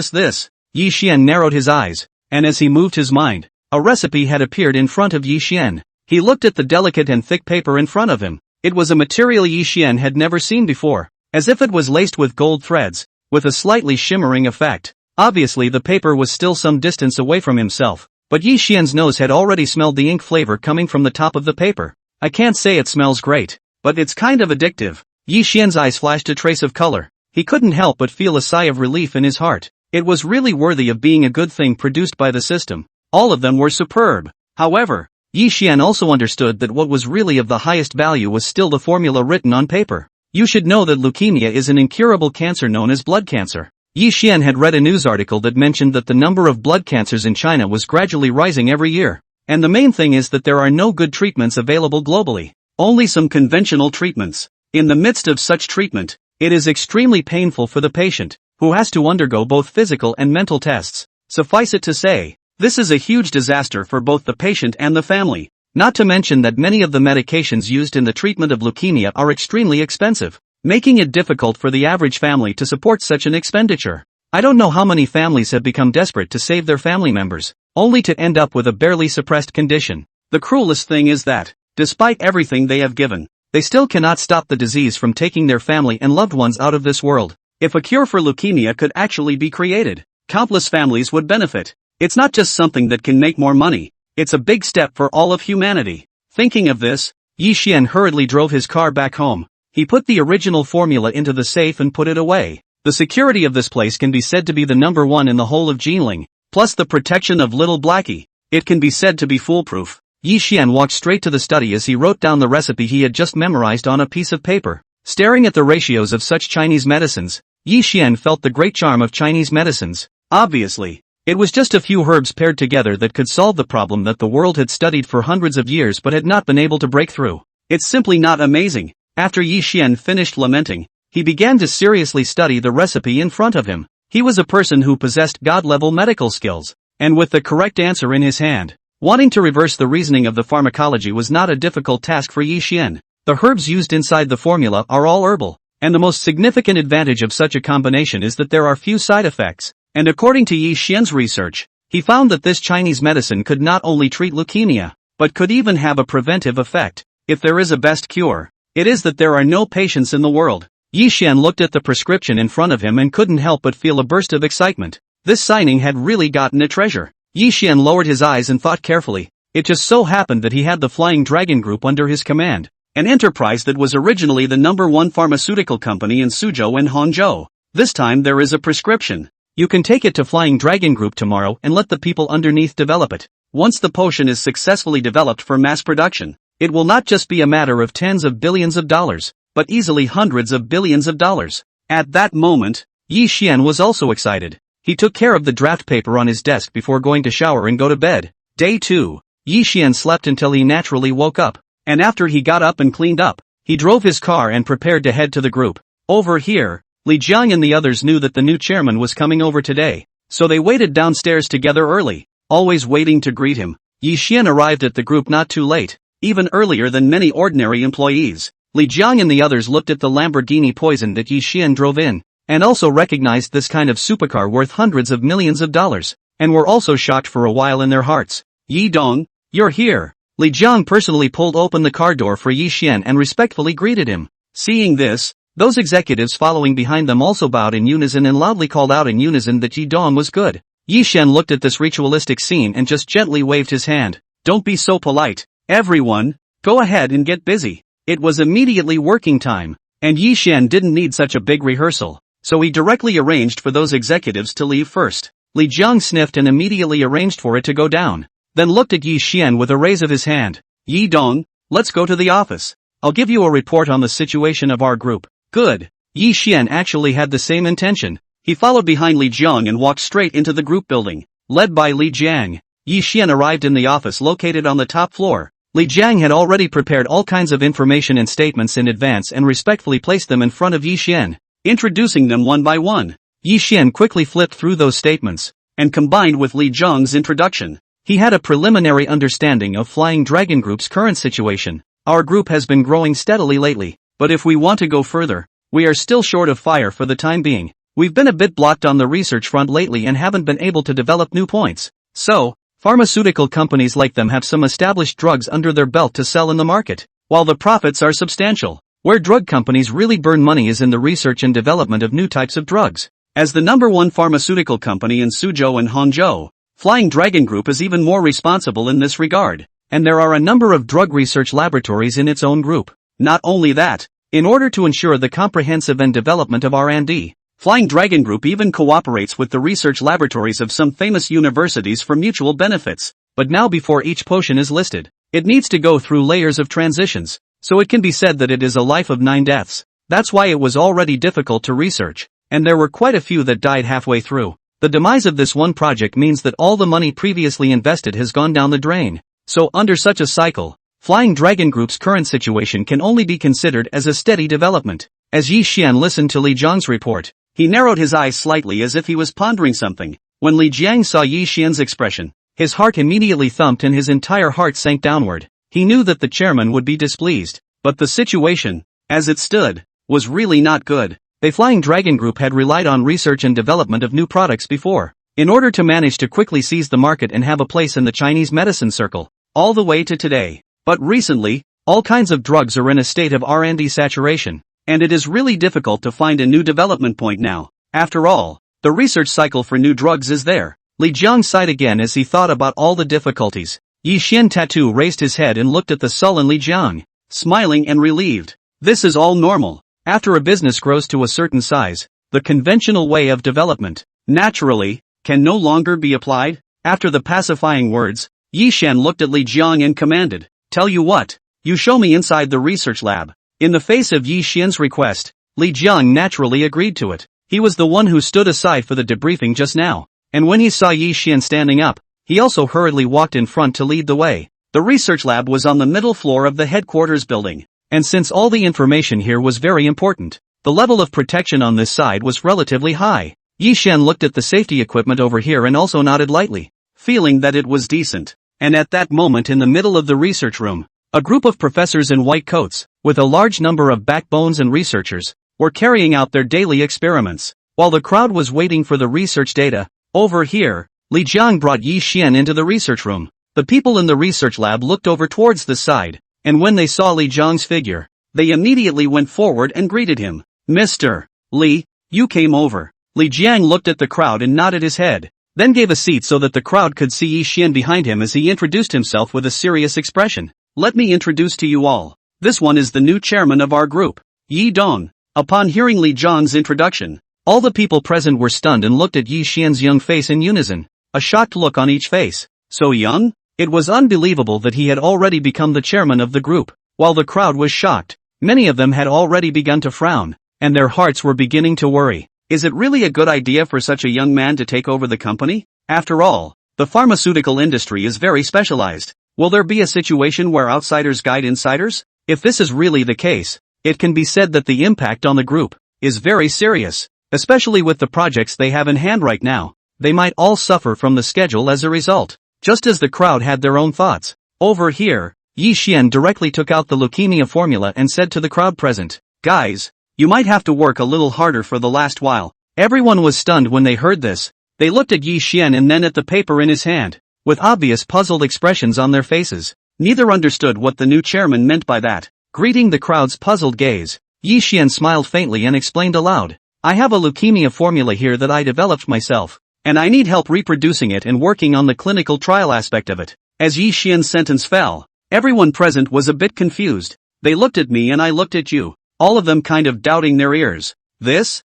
Yi Xian narrowed his eyes, and as he moved his mind, a recipe had appeared in front of Yi Xian. He looked at the delicate and thick paper in front of him. It was a material Yi Xian had never seen before, as if it was laced with gold threads, with a slightly shimmering effect. Obviously the paper was still some distance away from himself, but Yi Xian's nose had already smelled the ink flavor coming from the top of the paper. I can't say it smells great, but it's kind of addictive. Yi Xian's eyes flashed a trace of color. He couldn't help but feel a sigh of relief in his heart. It was really worthy of being a good thing produced by the system. All of them were superb. However, Yi Xian also understood that what was really of the highest value was still the formula written on paper. You should know that leukemia is an incurable cancer known as blood cancer. Yi Xian had read a news article that mentioned that the number of blood cancers in China was gradually rising every year. And the main thing is that there are no good treatments available globally. Only some conventional treatments. In the midst of such treatment, it is extremely painful for the patient, who has to undergo both physical and mental tests. Suffice it to say, this is a huge disaster for both the patient and the family. Not to mention that many of the medications used in the treatment of leukemia are extremely expensive, making it difficult for the average family to support such an expenditure. I don't know how many families have become desperate to save their family members, only to end up with a barely suppressed condition. The cruelest thing is that, despite everything they have given, they still cannot stop the disease from taking their family and loved ones out of this world. If a cure for leukemia could actually be created, countless families would benefit. It's not just something that can make more money, it's a big step for all of humanity. Thinking of this, Yi Xian hurriedly drove his car back home. He put the original formula into the safe and put it away. The security of this place can be said to be the number one in the whole of Jinling, plus the protection of little Blackie. It can be said to be foolproof. Yi Xian walked straight to the study as he wrote down the recipe he had just memorized on a piece of paper. Staring at the ratios of such Chinese medicines, Yi Xian felt the great charm of Chinese medicines. Obviously, it was just a few herbs paired together that could solve the problem that the world had studied for hundreds of years but had not been able to break through. It's simply not amazing. After Yi Xian finished lamenting, he began to seriously study the recipe in front of him. He was a person who possessed God-level medical skills, and with the correct answer in his hand, wanting to reverse the reasoning of the pharmacology was not a difficult task for Yi Xian. The herbs used inside the formula are all herbal, and the most significant advantage of such a combination is that there are few side effects. And according to Yi Xian's research, he found that this Chinese medicine could not only treat leukemia, but could even have a preventive effect. If there is a best cure, it is that there are no patients in the world. Yi Xian looked at the prescription in front of him and couldn't help but feel a burst of excitement. This signing had really gotten a treasure. Yi Xian lowered his eyes and thought carefully. It just so happened that he had the Flying Dragon Group under his command, an enterprise that was originally the #1 pharmaceutical company in Suzhou and Hangzhou. This time there is a prescription. You can take it to Flying Dragon Group tomorrow and let the people underneath develop it. Once the potion is successfully developed for mass production, it will not just be a matter of tens of billions of dollars, but easily hundreds of billions of dollars. At that moment, Yi Xian was also excited. He took care of the draft paper on his desk before going to shower and go to bed. Day 2. Yi Xian slept until he naturally woke up, and after he got up and cleaned up, he drove his car and prepared to head to the group. Over here, Li Jiang and the others knew that the new chairman was coming over today, so they waited downstairs together early, always waiting to greet him. Yi Xian arrived at the group not too late, even earlier than many ordinary employees. Li Jiang and the others looked at the Lamborghini Poison that Yi Xian drove in, and also recognized this kind of supercar worth hundreds of millions of dollars, and were also shocked for a while in their hearts. Yi Dong, you're here. Li Jiang personally pulled open the car door for Yi Xian and respectfully greeted him. Seeing this, those executives following behind them also bowed in unison and loudly called out in unison that Yi Dong was good. Yi Xian looked at this ritualistic scene and just gently waved his hand. Don't be so polite. Everyone, go ahead and get busy. It was immediately working time. And Yi Xian didn't need such a big rehearsal, so he directly arranged for those executives to leave first. Li Jiang sniffed and immediately arranged for it to go down, then looked at Yi Xian with a raise of his hand. Yi Dong, let's go to the office. I'll give you a report on the situation of our group. Good. Yi Xian actually had the same intention. He followed behind Li Jiang and walked straight into the group building, led by Li Jiang. Yi Xian arrived in the office located on the top floor. Li Jiang had already prepared all kinds of information and statements in advance and respectfully placed them in front of Yi Xian, introducing them one by one. Yi Xian quickly flipped through those statements, and combined with Li Jiang's introduction, he had a preliminary understanding of Flying Dragon Group's current situation. Our group has been growing steadily lately, but if we want to go further, we are still short of fire for the time being. We've been a bit blocked on the research front lately and haven't been able to develop new points. So, pharmaceutical companies like them have some established drugs under their belt to sell in the market, while the profits are substantial. Where drug companies really burn money is in the research and development of new types of drugs. As the #1 pharmaceutical company in Suzhou and Hangzhou, Flying Dragon Group is even more responsible in this regard, and there are a number of drug research laboratories in its own group. Not only that, in order to ensure the comprehensive and development of R&D, Flying Dragon Group even cooperates with the research laboratories of some famous universities for mutual benefits. But now before each potion is listed, it needs to go through layers of transitions, so it can be said that it is a life of 9 deaths. That's why it was already difficult to research, and there were quite a few that died halfway through. The demise of this one project means that all the money previously invested has gone down the drain. So under such a cycle, Flying Dragon Group's current situation can only be considered as a steady development. As Yi Xian listened to Li Jiang's report, he narrowed his eyes slightly as if he was pondering something. When Li Jiang saw Yi Xian's expression, his heart immediately thumped and his entire heart sank downward. He knew that the chairman would be displeased, but the situation, as it stood, was really not good. The Flying Dragon Group had relied on research and development of new products before, in order to manage to quickly seize the market and have a place in the Chinese medicine circle, all the way to today. But recently, all kinds of drugs are in a state of R&D saturation, and it is really difficult to find a new development point now. After all, the research cycle for new drugs is there. Li Jiang sighed again as he thought about all the difficulties. Yi Xian Tattoo raised his head and looked at the sullen Li Jiang, smiling and relieved. This is all normal. After a business grows to a certain size, the conventional way of development, naturally, can no longer be applied. After the pacifying words, Yi Xian looked at Li Jiang and commanded, "Tell you what, you show me inside the research lab." In the face of Yi Xian's request, Li Jiang naturally agreed to it. He was the one who stood aside for the debriefing just now, and when he saw Yi Xian standing up, he also hurriedly walked in front to lead the way. The research lab was on the middle floor of the headquarters building, and since all the information here was very important, the level of protection on this side was relatively high. Yi Xian looked at the safety equipment over here and also nodded lightly, feeling that it was decent. And at that moment in the middle of the research room, a group of professors in white coats, with a large number of backbones and researchers, were carrying out their daily experiments. While the crowd was waiting for the research data, over here, Li Jiang brought Yi Xian into the research room. The people in the research lab looked over towards the side, and when they saw Li Jiang's figure, they immediately went forward and greeted him. "Mr. Li, you came over." Li Jiang looked at the crowd and nodded his head, then gave a seat so that the crowd could see Yi Xian behind him as he introduced himself with a serious expression. "Let me introduce to you all. This one is the new chairman of our group, Yi Dong." Upon hearing Li Jiang's introduction, all the people present were stunned and looked at Yi Xian's young face in unison, a shocked look on each face. So young? It was unbelievable that he had already become the chairman of the group. While the crowd was shocked, many of them had already begun to frown, and their hearts were beginning to worry. Is it really a good idea for such a young man to take over the company? After all, the pharmaceutical industry is very specialized. Will there be a situation where outsiders guide insiders? If this is really the case, it can be said that the impact on the group is very serious, especially with the projects they have in hand right now. They might all suffer from the schedule as a result. Just as the crowd had their own thoughts. Over here, Yi Xian directly took out the leukemia formula and said to the crowd present, "Guys, you might have to work a little harder for the last while." Everyone was stunned when they heard this. They looked at Yi Xian and then at the paper in his hand, with obvious puzzled expressions on their faces. Neither understood what the new chairman meant by that. Greeting the crowd's puzzled gaze, Yi Xian smiled faintly and explained aloud, "I have a leukemia formula here that I developed myself, and I need help reproducing it and working on the clinical trial aspect of it." As Yi Xian's sentence fell, everyone present was a bit confused. They looked at me and I looked at you. all of them kind of doubting their ears. That's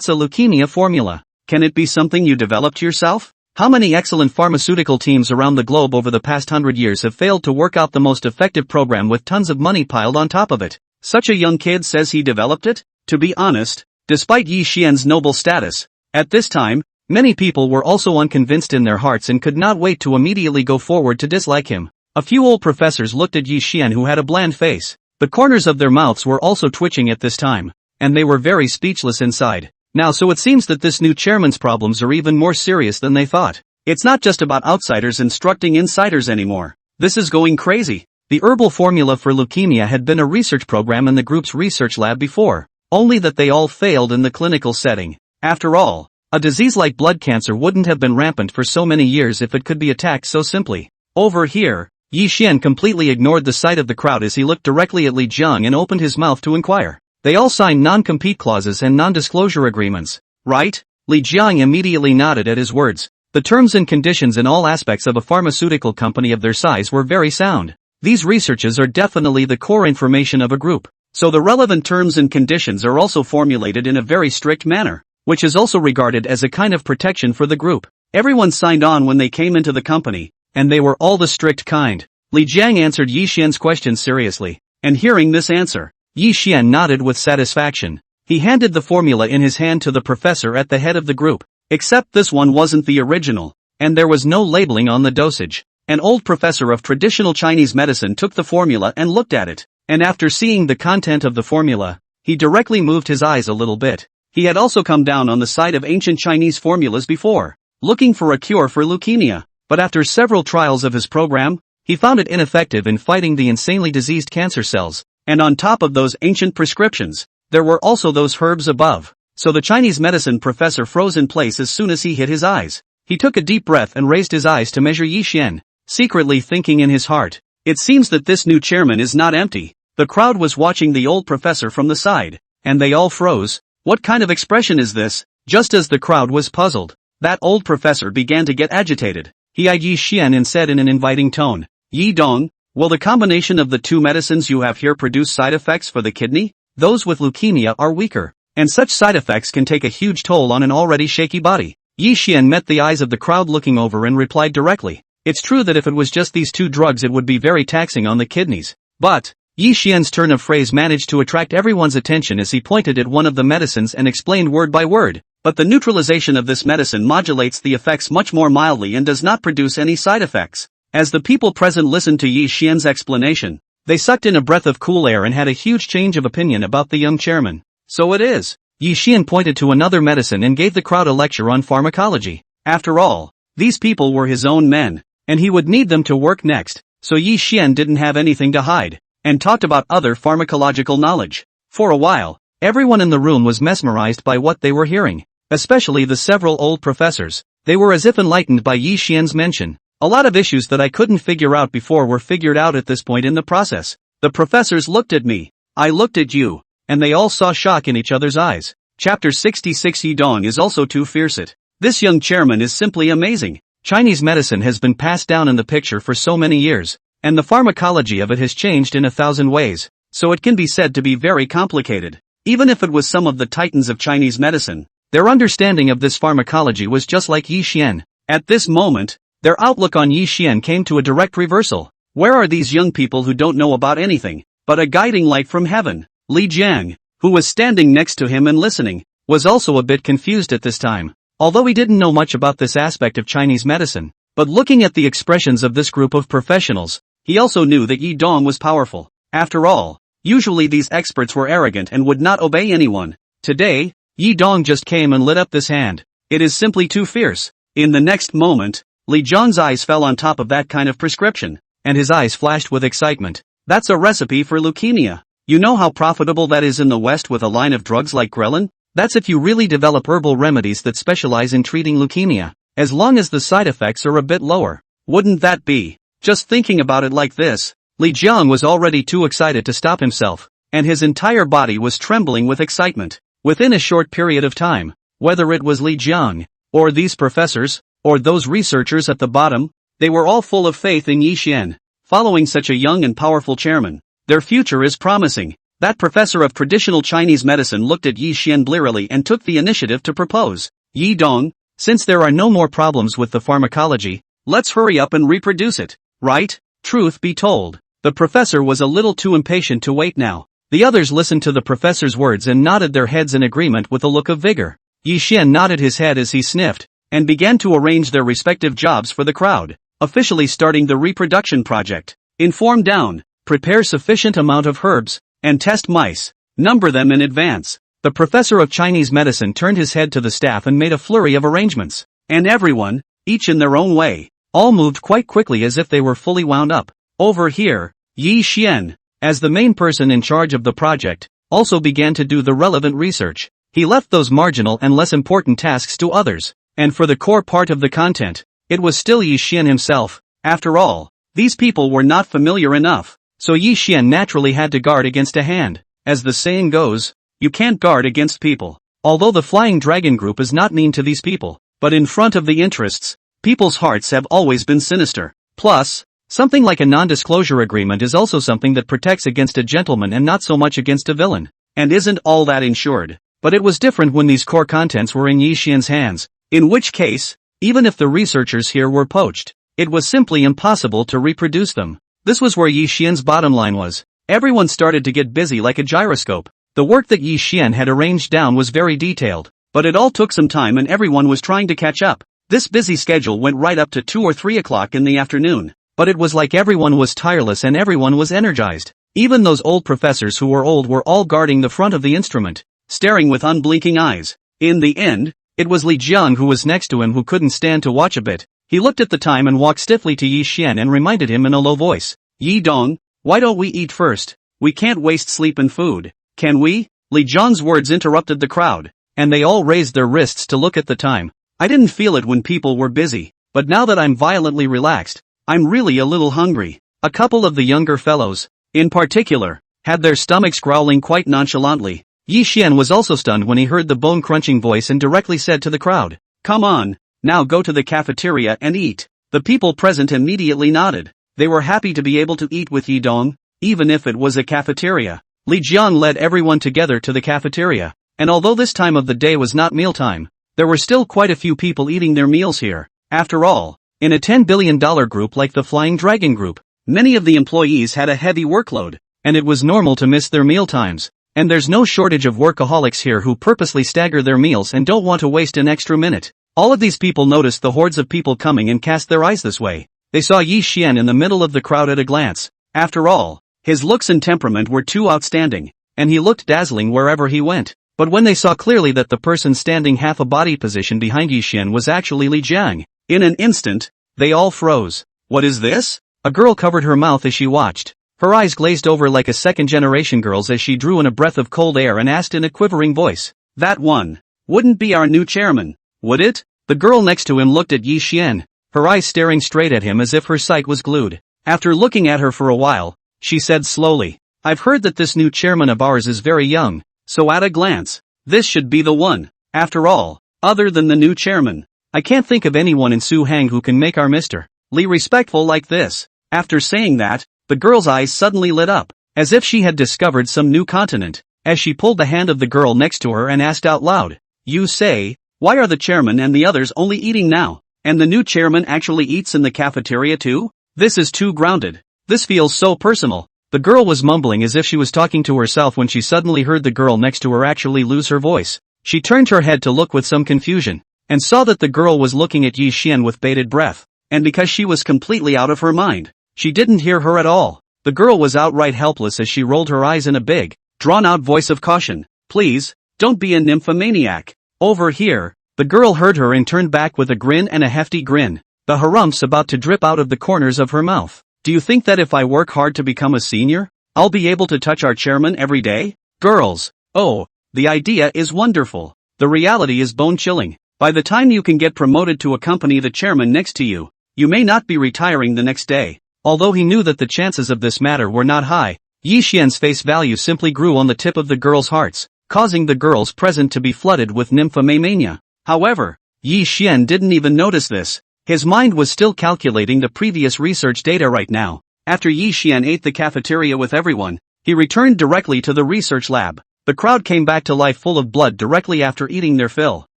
a leukemia formula. Can it be something you developed yourself? How many excellent pharmaceutical teams around the globe over the past 100 years have failed to work out the most effective program with tons of money piled on top of it? Such a young kid says he developed it? To be honest, despite Yi Xian's noble status, at this time, many people were also unconvinced in their hearts and could not wait to immediately go forward to dislike him. A few old professors looked at Yi Xian, who had a bland face. The corners of their mouths were also twitching at this time, and they were very speechless inside. Now, so it seems that this new chairman's problems are even more serious than they thought. It's not just about outsiders instructing insiders anymore. This is going crazy. The herbal formula for leukemia had been a research program in the group's research lab before, only that they all failed in the clinical setting. After all, a disease like blood cancer wouldn't have been rampant for so many years if it could be attacked so simply. Over here, Yi Xian completely ignored the sight of the crowd as he looked directly at Li Jiang and opened his mouth to inquire. They all signed non-compete clauses and non-disclosure agreements, right? Li Jiang immediately nodded at his words. The terms and conditions in all aspects of a pharmaceutical company of their size were very sound. These researches are definitely the core information of a group, so the relevant terms and conditions are also formulated in a very strict manner, which is also regarded as a kind of protection for the group. Everyone signed on when they came into the company, and they were all the strict kind. Li Jiang answered Yi Xian's question seriously, and hearing this answer, Yi Xian nodded with satisfaction. He handed the formula in his hand to the professor at the head of the group, except this one wasn't the original, and there was no labeling on the dosage. An old professor of traditional Chinese medicine took the formula and looked at it, and after seeing the content of the formula, he directly moved his eyes a little bit. He had also come down on the side of ancient Chinese formulas before, looking for a cure for leukemia, but after several trials of his program, he found it ineffective in fighting the insanely diseased cancer cells. And on top of those ancient prescriptions, there were also those herbs above. So the Chinese medicine professor froze in place as soon as he hit his eyes. He took a deep breath and raised his eyes to measure Yi Xian, secretly thinking in his heart, it seems that this new chairman is not empty. The crowd was watching the old professor from the side, and they all froze. What kind of expression is this? Just as the crowd was puzzled, that old professor began to get agitated. He eyed Yi Xian and said in an inviting tone, Yi Dong, will the combination of the two medicines you have here produce side effects for the kidney? Those with leukemia are weaker, and such side effects can take a huge toll on an already shaky body. Yi Xian met the eyes of the crowd looking over and replied directly, it's true that if it was just these two drugs it would be very taxing on the kidneys. But, Yi Xian's turn of phrase managed to attract everyone's attention as he pointed at one of the medicines and explained word by word, but the neutralization of this medicine modulates the effects much more mildly and does not produce any side effects. As the people present listened to Yi Xian's explanation, they sucked in a breath of cool air and had a huge change of opinion about the young chairman. So it is. Yi Xian pointed to another medicine and gave the crowd a lecture on pharmacology. After all, these people were his own men, and he would need them to work next, so Yi Xian didn't have anything to hide, and talked about other pharmacological knowledge. For a while, everyone in the room was mesmerized by what they were hearing, especially the several old professors. They were as if enlightened by Yi Xian's mention. A lot of issues that I couldn't figure out before were figured out at this point in the process. The professors looked at me, I looked at you, and they all saw shock in each other's eyes. Chapter 66 Yi Dong is also too fierce. This young chairman is simply amazing. Chinese medicine has been passed down in the picture for so many years, and the pharmacology of it has changed in 1,000 ways, so it can be said to be very complicated. Even if it was some of the titans of Chinese medicine, their understanding of this pharmacology was just like Yi Xian. At this moment, their outlook on Yi Xian came to a direct reversal. Where are these young people who don't know about anything but a guiding light from heaven? Li Jiang, who was standing next to him and listening, was also a bit confused at this time. Although he didn't know much about this aspect of Chinese medicine, but looking at the expressions of this group of professionals, he also knew that Yi Dong was powerful. After all, usually these experts were arrogant and would not obey anyone. Today, Yi Dong just came and lit up this hand. It is simply too fierce. In the next moment, Li Jiang's eyes fell on top of that kind of prescription, and his eyes flashed with excitement. That's a recipe for leukemia. You know how profitable that is in the West with a line of drugs like ghrelin? That's if you really develop herbal remedies that specialize in treating leukemia, as long as the side effects are a bit lower. Wouldn't that be? Just thinking about it like this, Li Jiang was already too excited to stop himself, and his entire body was trembling with excitement. Within a short period of time, whether it was Li Jiang, or these professors, or those researchers at the bottom, they were all full of faith in Yi Xian. Following such a young and powerful chairman, their future is promising. That professor of traditional Chinese medicine looked at Yi Xian blearily and took the initiative to propose. Yi Dong, since there are no more problems with the pharmacology, let's hurry up and reproduce it, right? Truth be told, the professor was a little too impatient to wait now. The others listened to the professor's words and nodded their heads in agreement with a look of vigor. Yi Xian nodded his head as he sniffed, and began to arrange their respective jobs for the crowd, officially starting the reproduction project. Inform down, prepare sufficient amount of herbs, and test mice, number them in advance. The professor of Chinese medicine turned his head to the staff and made a flurry of arrangements. And everyone, each in their own way, all moved quite quickly as if they were fully wound up. Over here, Yi Xian, as the main person in charge of the project, also began to do the relevant research. He left those marginal and less important tasks to others. And for the core part of the content, it was still Yi Xian himself. After all, these people were not familiar enough. So Yi Xian naturally had to guard against a hand. As the saying goes, you can't guard against people. Although the Flying Dragon Group is not mean to these people, but in front of the interests, people's hearts have always been sinister. Plus, something like a non-disclosure agreement is also something that protects against a gentleman and not so much against a villain. And isn't all that insured? But it was different when these core contents were in Yi Xian's hands. In which case, even if the researchers here were poached, it was simply impossible to reproduce them. This was where Yi Xian's bottom line was. Everyone started to get busy like a gyroscope. The work that Yi Xian had arranged down was very detailed, but it all took some time and everyone was trying to catch up. This busy schedule went right up to 2 or 3 o'clock in the afternoon, but it was like everyone was tireless and everyone was energized. Even those old professors who were old were all guarding the front of the instrument, staring with unblinking eyes. In the end, it was Li Jiang who was next to him who couldn't stand to watch a bit. He looked at the time and walked stiffly to Yi Xian and reminded him in a low voice. Yi Dong, why don't we eat first? We can't waste sleep and food, can we? Li Jiang's words interrupted the crowd, and they all raised their wrists to look at the time. I didn't feel it when people were busy, but now that I'm violently relaxed, I'm really a little hungry. A couple of the younger fellows, in particular, had their stomachs growling quite nonchalantly. Yi Xian was also stunned when he heard the bone-crunching voice and directly said to the crowd, "Come on, now go to the cafeteria and eat." The people present immediately nodded. They were happy to be able to eat with Yi Dong, even if it was a cafeteria. Li Jiang led everyone together to the cafeteria, and although this time of the day was not mealtime, there were still quite a few people eating their meals here. After all, in a $10 billion group like the Flying Dragon Group, many of the employees had a heavy workload, and it was normal to miss their meal times. And there's no shortage of workaholics here who purposely stagger their meals and don't want to waste an extra minute. All of these people noticed the hordes of people coming and cast their eyes this way. They saw Yi Xian in the middle of the crowd at a glance. After all, his looks and temperament were too outstanding, and he looked dazzling wherever he went. But when they saw clearly that the person standing half a body position behind Yi Xian was actually Li Jiang, in an instant, they all froze. What is this? A girl covered her mouth as she watched. Her eyes glazed over like a second-generation girl's as she drew in a breath of cold air and asked in a quivering voice, "That one wouldn't be our new chairman, would it?" The girl next to him looked at Yi Xian, her eyes staring straight at him as if her sight was glued. After looking at her for a while, she said slowly, "I've heard that this new chairman of ours is very young, so at a glance, this should be the one. After all, other than the new chairman, I can't think of anyone in Su-Hang who can make our Mr. Li respectful like this." After saying that, the girl's eyes suddenly lit up, as if she had discovered some new continent, as she pulled the hand of the girl next to her and asked out loud, "You say, why are the chairman and the others only eating now, and the new chairman actually eats in the cafeteria too? This is too grounded. This feels so personal." The girl was mumbling as if she was talking to herself when she suddenly heard the girl next to her actually lose her voice. She turned her head to look with some confusion, and saw that the girl was looking at Yi Xian with bated breath, and because she was completely out of her mind, she didn't hear her at all. The girl was outright helpless as she rolled her eyes in a big, drawn-out voice of caution. "Please, don't be a nymphomaniac. Over here." The girl heard her and turned back with a grin and a hefty grin, the harumphs about to drip out of the corners of her mouth. "Do you think that if I work hard to become a senior, I'll be able to touch our chairman every day? Girls, oh, the idea is wonderful. The reality is bone-chilling. By the time you can get promoted to accompany the chairman next to you, you may not be retiring the next day." Although he knew that the chances of this matter were not high, Yi Xian's face value simply grew on the tip of the girls' hearts, causing the girls present to be flooded with nymphomania. However, Yi Xian didn't even notice this. His mind was still calculating the previous research data right now. After Yi Xian ate the cafeteria with everyone, He returned directly to the research lab. The crowd came back to life full of blood directly after eating their fill.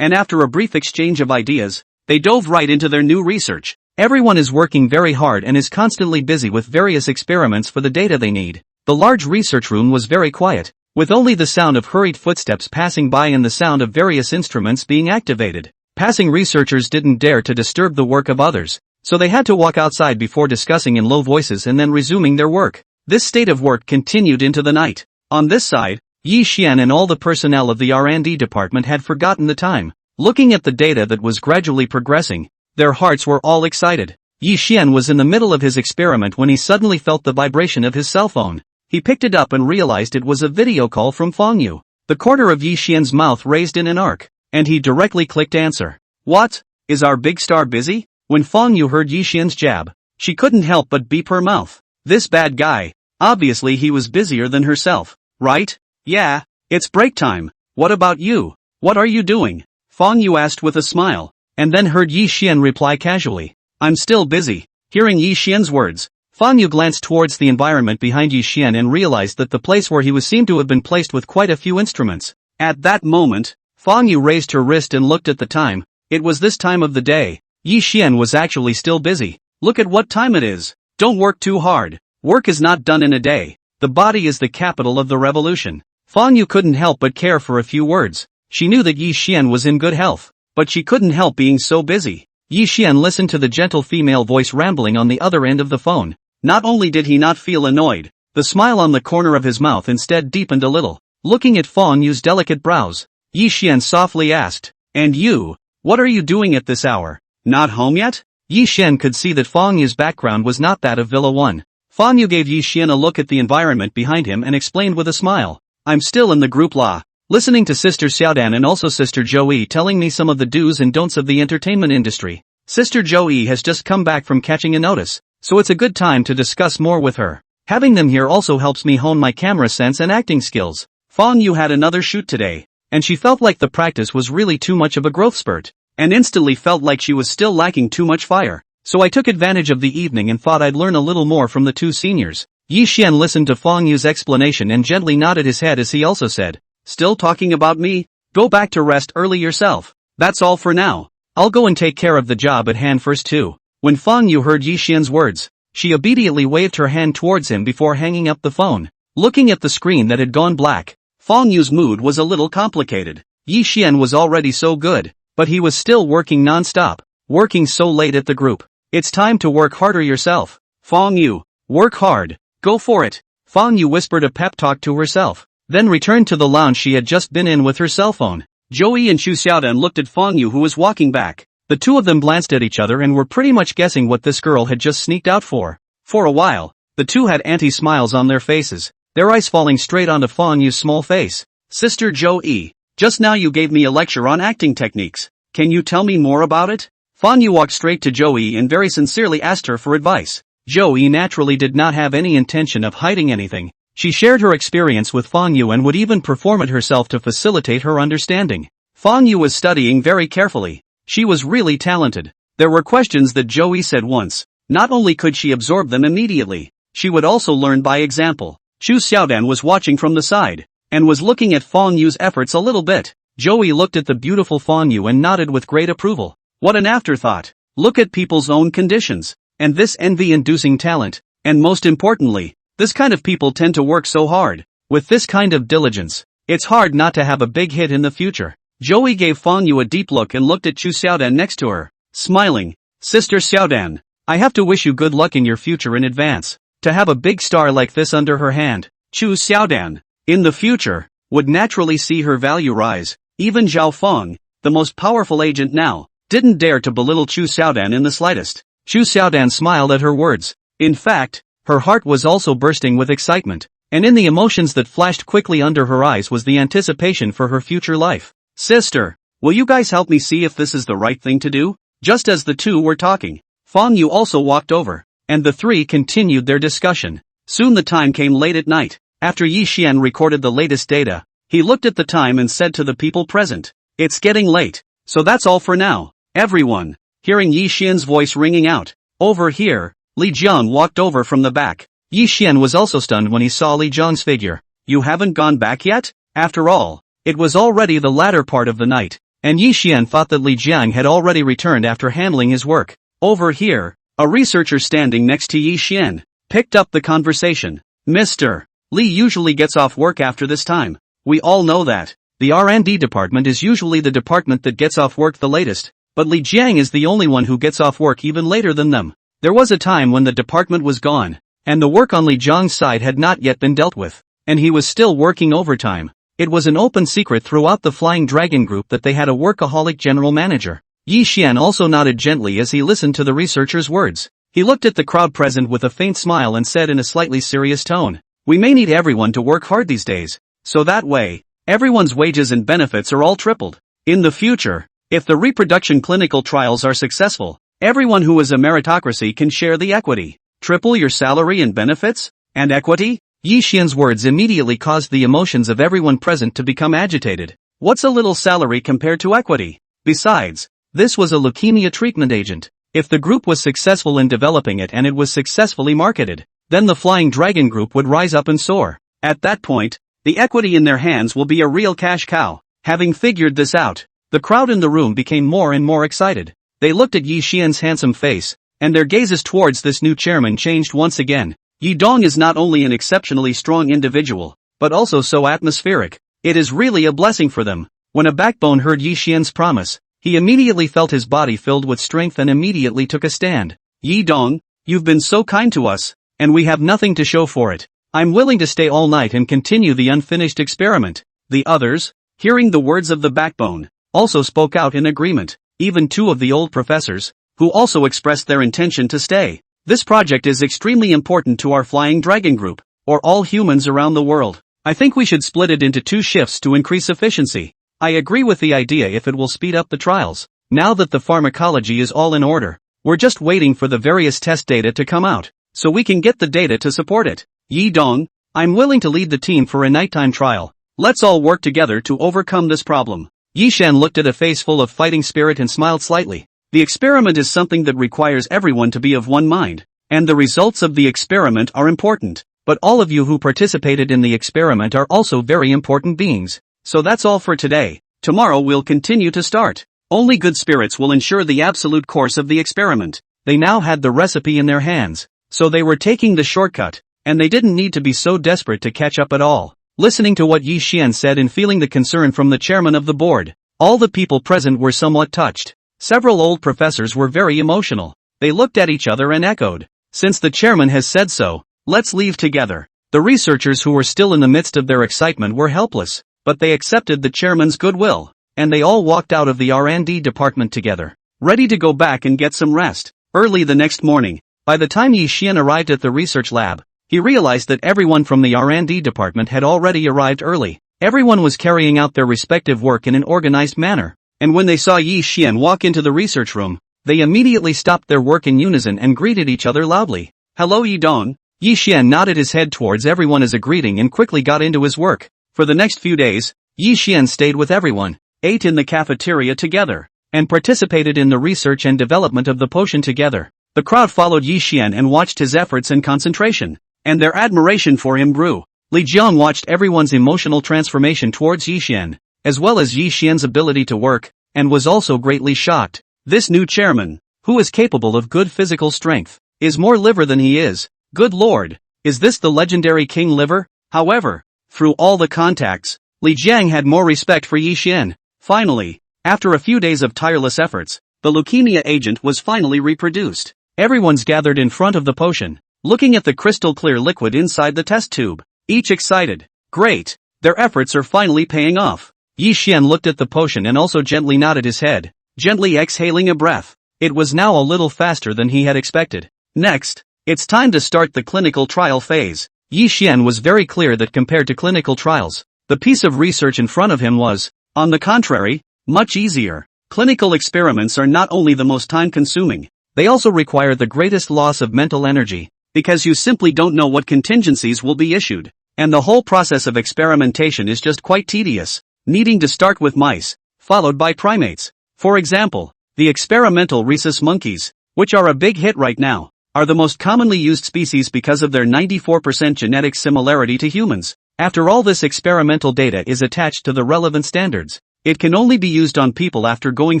And after a brief exchange of ideas, they dove right into their new research. Everyone is working very hard and is constantly busy with various experiments for the data they need. The large research room was very quiet, with only the sound of hurried footsteps passing by and the sound of various instruments being activated. Passing researchers didn't dare to disturb the work of others, so they had to walk outside before discussing in low voices and then resuming their work. This state of work continued into the night. On this side, Yi Xian and all the personnel of the R&D department had forgotten the time. Looking at the data that was gradually progressing, their hearts were all excited. Yi Xian was in the middle of his experiment when he suddenly felt the vibration of his cell phone. He picked it up and realized it was a video call from Feng Yu. The corner of Yi Xian's mouth raised in an arc, and he directly clicked answer. What? Is our big star busy? When Feng Yu heard Yi Xian's jab, she couldn't help but beep her mouth. This bad guy. Obviously he was busier than herself, right? Yeah, it's break time. What about you? What are you doing? Feng Yu asked with a smile, and then heard Yi Xian reply casually. I'm still busy. Hearing Yi Xian's words, Feng Yu glanced towards the environment behind Yi Xian and realized that the place where he was seemed to have been placed with quite a few instruments. At that moment, Feng Yu raised her wrist and looked at the time. It was this time of the day. Yi Xian was actually still busy. Look at what time it is. Don't work too hard. Work is not done in a day. The body is the capital of the revolution. Feng Yu couldn't help but care for a few words. She knew that Yi Xian was in good health, but she couldn't help being so busy. Yi Xian listened to the gentle female voice rambling on the other end of the phone. Not only did he not feel annoyed, the smile on the corner of his mouth instead deepened a little. Looking at Feng Yu's delicate brows, Yi Xian softly asked, "And you? What are you doing at this hour? Not home yet?" Yi Xian could see that Feng Yu's background was not that of Villa 1. Feng Yu gave Yi Xian a look at the environment behind him and explained with a smile. I'm still in the group law, listening to Sister Xiaodan and also Sister Joey telling me some of the do's and don'ts of the entertainment industry. Sister Joey has just come back from catching a notice, so it's a good time to discuss more with her. Having them here also helps me hone my camera sense and acting skills. Feng Yu had another shoot today, and she felt like the practice was really too much of a growth spurt, and instantly felt like she was still lacking too much fire. So I took advantage of the evening and thought I'd learn a little more from the two seniors. Yi Xian listened to Feng Yu's explanation and gently nodded his head as he also said, Still talking about me? Go back to rest early yourself. That's all for now. I'll go and take care of the job at hand first too. When Feng Yu heard Yi Xian's words, she obediently waved her hand towards him before hanging up the phone. Looking at the screen that had gone black, Feng Yu's mood was a little complicated. Yi Xian was already so good, but he was still working non-stop, working so late at the group. It's time to work harder yourself. Feng Yu, work hard. Go for it. Feng Yu whispered a pep talk to herself, then returned to the lounge she had just been in with her cell phone. Joey and Chu Xiaodan looked at Feng Yu who was walking back. The two of them glanced at each other and were pretty much guessing what this girl had just sneaked out for. For a while, the two had anti-smiles on their faces, their eyes falling straight onto Feng Yu's small face. Sister Joey, just now you gave me a lecture on acting techniques. Can you tell me more about it? Feng Yu walked straight to Joey and very sincerely asked her for advice. Joey naturally did not have any intention of hiding anything. She shared her experience with Feng Yu and would even perform it herself to facilitate her understanding. Feng Yu was studying very carefully. She was really talented. There were questions that Joey said once. Not only could she absorb them immediately, she would also learn by example. Chu Xiaodan was watching from the side, and was looking at Feng Yu's efforts a little bit. Joey looked at the beautiful Feng Yu and nodded with great approval. What an afterthought. Look at people's own conditions. And this envy-inducing talent. And most importantly, this kind of people tend to work so hard. With this kind of diligence, it's hard not to have a big hit in the future. Joey gave Feng Yu a deep look and looked at Chu Xiaodan next to her, smiling. Sister Xiaodan, I have to wish you good luck in your future in advance. To have a big star like this under her hand, Chu Xiaodan, in the future, would naturally see her value rise. Even Zhao Feng, the most powerful agent now, didn't dare to belittle Chu Xiaodan in the slightest. Chu Xiaodan smiled at her words. In fact, her heart was also bursting with excitement, and in the emotions that flashed quickly under her eyes was the anticipation for her future life. Sister, will you guys help me see if this is the right thing to do? Just as the two were talking, Feng Yu also walked over, and the three continued their discussion. Soon the time came late at night. After Yi Xian recorded the latest data, he looked at the time and said to the people present, It's getting late, so that's all for now, everyone. Hearing Yi Xian's voice ringing out, over here, Li Jiang walked over from the back. Yi Xian was also stunned when he saw Li Jiang's figure. You haven't gone back yet? After all, it was already the latter part of the night, and Yi Xian thought that Li Jiang had already returned after handling his work. Over here, a researcher standing next to Yi Xian picked up the conversation. Mr. Li usually gets off work after this time. We all know that. The R&D department is usually the department that gets off work the latest, but Li Jiang is the only one who gets off work even later than them. There was a time when the department was gone, and the work on Li Jiang's side had not yet been dealt with, and he was still working overtime. It was an open secret throughout the Flying Dragon group that they had a workaholic general manager. Yi Xian also nodded gently as he listened to the researcher's words. He looked at the crowd present with a faint smile and said in a slightly serious tone, we may need everyone to work hard these days, so that way, everyone's wages and benefits are all tripled. In the future, if the reproduction clinical trials are successful, everyone who is a meritocracy can share the equity. Triple your salary and benefits? And equity? Yi Xian's words immediately caused the emotions of everyone present to become agitated. What's a little salary compared to equity? Besides, this was a leukemia treatment agent. If the group was successful in developing it and it was successfully marketed, then the Flying Dragon group would rise up and soar. At that point, the equity in their hands will be a real cash cow. Having figured this out, the crowd in the room became more and more excited. They looked at Yi Xian's handsome face, and their gazes towards this new chairman changed once again. Yi Dong is not only an exceptionally strong individual, but also so atmospheric. It is really a blessing for them. When a backbone heard Yi Xian's promise, he immediately felt his body filled with strength and immediately took a stand. Yi Dong, you've been so kind to us, and we have nothing to show for it. I'm willing to stay all night and continue the unfinished experiment. The others, hearing the words of the backbone, also spoke out in agreement. Even two of the old professors, who also expressed their intention to stay. This project is extremely important to our Flying Dragon group, or all humans around the world. I think we should split it into 2 shifts to increase efficiency. I agree with the idea if it will speed up the trials. Now that the pharmacology is all in order, we're just waiting for the various test data to come out, so we can get the data to support it. Yi Dong, I'm willing to lead the team for a nighttime trial. Let's all work together to overcome this problem. Yi Xian looked at a face full of fighting spirit and smiled slightly. The experiment is something that requires everyone to be of one mind, and the results of the experiment are important, but all of you who participated in the experiment are also very important beings. So that's all for today. Tomorrow we'll continue to start. Only good spirits will ensure the absolute course of the experiment. They now had the recipe in their hands, so they were taking the shortcut, and they didn't need to be so desperate to catch up at all. Listening to what Yi Xian said and feeling the concern from the chairman of the board, all the people present were somewhat touched. Several old professors were very emotional. They looked at each other and echoed, since the chairman has said so, let's leave together. The researchers who were still in the midst of their excitement were helpless, but they accepted the chairman's goodwill, and they all walked out of the R&D department together, ready to go back and get some rest. Early the next morning, by the time Yi Xian arrived at the research lab, he realized that everyone from the R&D department had already arrived early. Everyone was carrying out their respective work in an organized manner, and when they saw Yi Xian walk into the research room, they immediately stopped their work in unison and greeted each other loudly. Hello Yi Dong. Yi Xian nodded his head towards everyone as a greeting and quickly got into his work. For the next few days, Yi Xian stayed with everyone, ate in the cafeteria together, and participated in the research and development of the potion together. The crowd followed Yi Xian and watched his efforts and concentration, and their admiration for him grew. Li Jiang watched everyone's emotional transformation towards Yi Xian, as well as Yi Xian's ability to work, and was also greatly shocked. This new chairman, who is capable of good physical strength, is more liver than he is. Good lord, is this the legendary King Liver? However, through all the contacts, Li Jiang had more respect for Yi Xian. Finally, after a few days of tireless efforts, the leukemia agent was finally reproduced. Everyone's gathered in front of the potion, looking at the crystal clear liquid inside the test tube, each excited. Great, their efforts are finally paying off. Yi Xian looked at the potion and also gently nodded his head, gently exhaling a breath. It was now a little faster than he had expected. Next, it's time to start the clinical trial phase. Yi Xian was very clear that compared to clinical trials, the piece of research in front of him was, on the contrary, much easier. Clinical experiments are not only the most time-consuming, they also require the greatest loss of mental energy, because you simply don't know what contingencies will be issued, and the whole process of experimentation is just quite tedious, needing to start with mice, followed by primates. For example, the experimental rhesus monkeys, which are a big hit right now. are the most commonly used species because of their 94% genetic similarity to humans. After all, this experimental data is attached to the relevant standards. It can only be used on people after going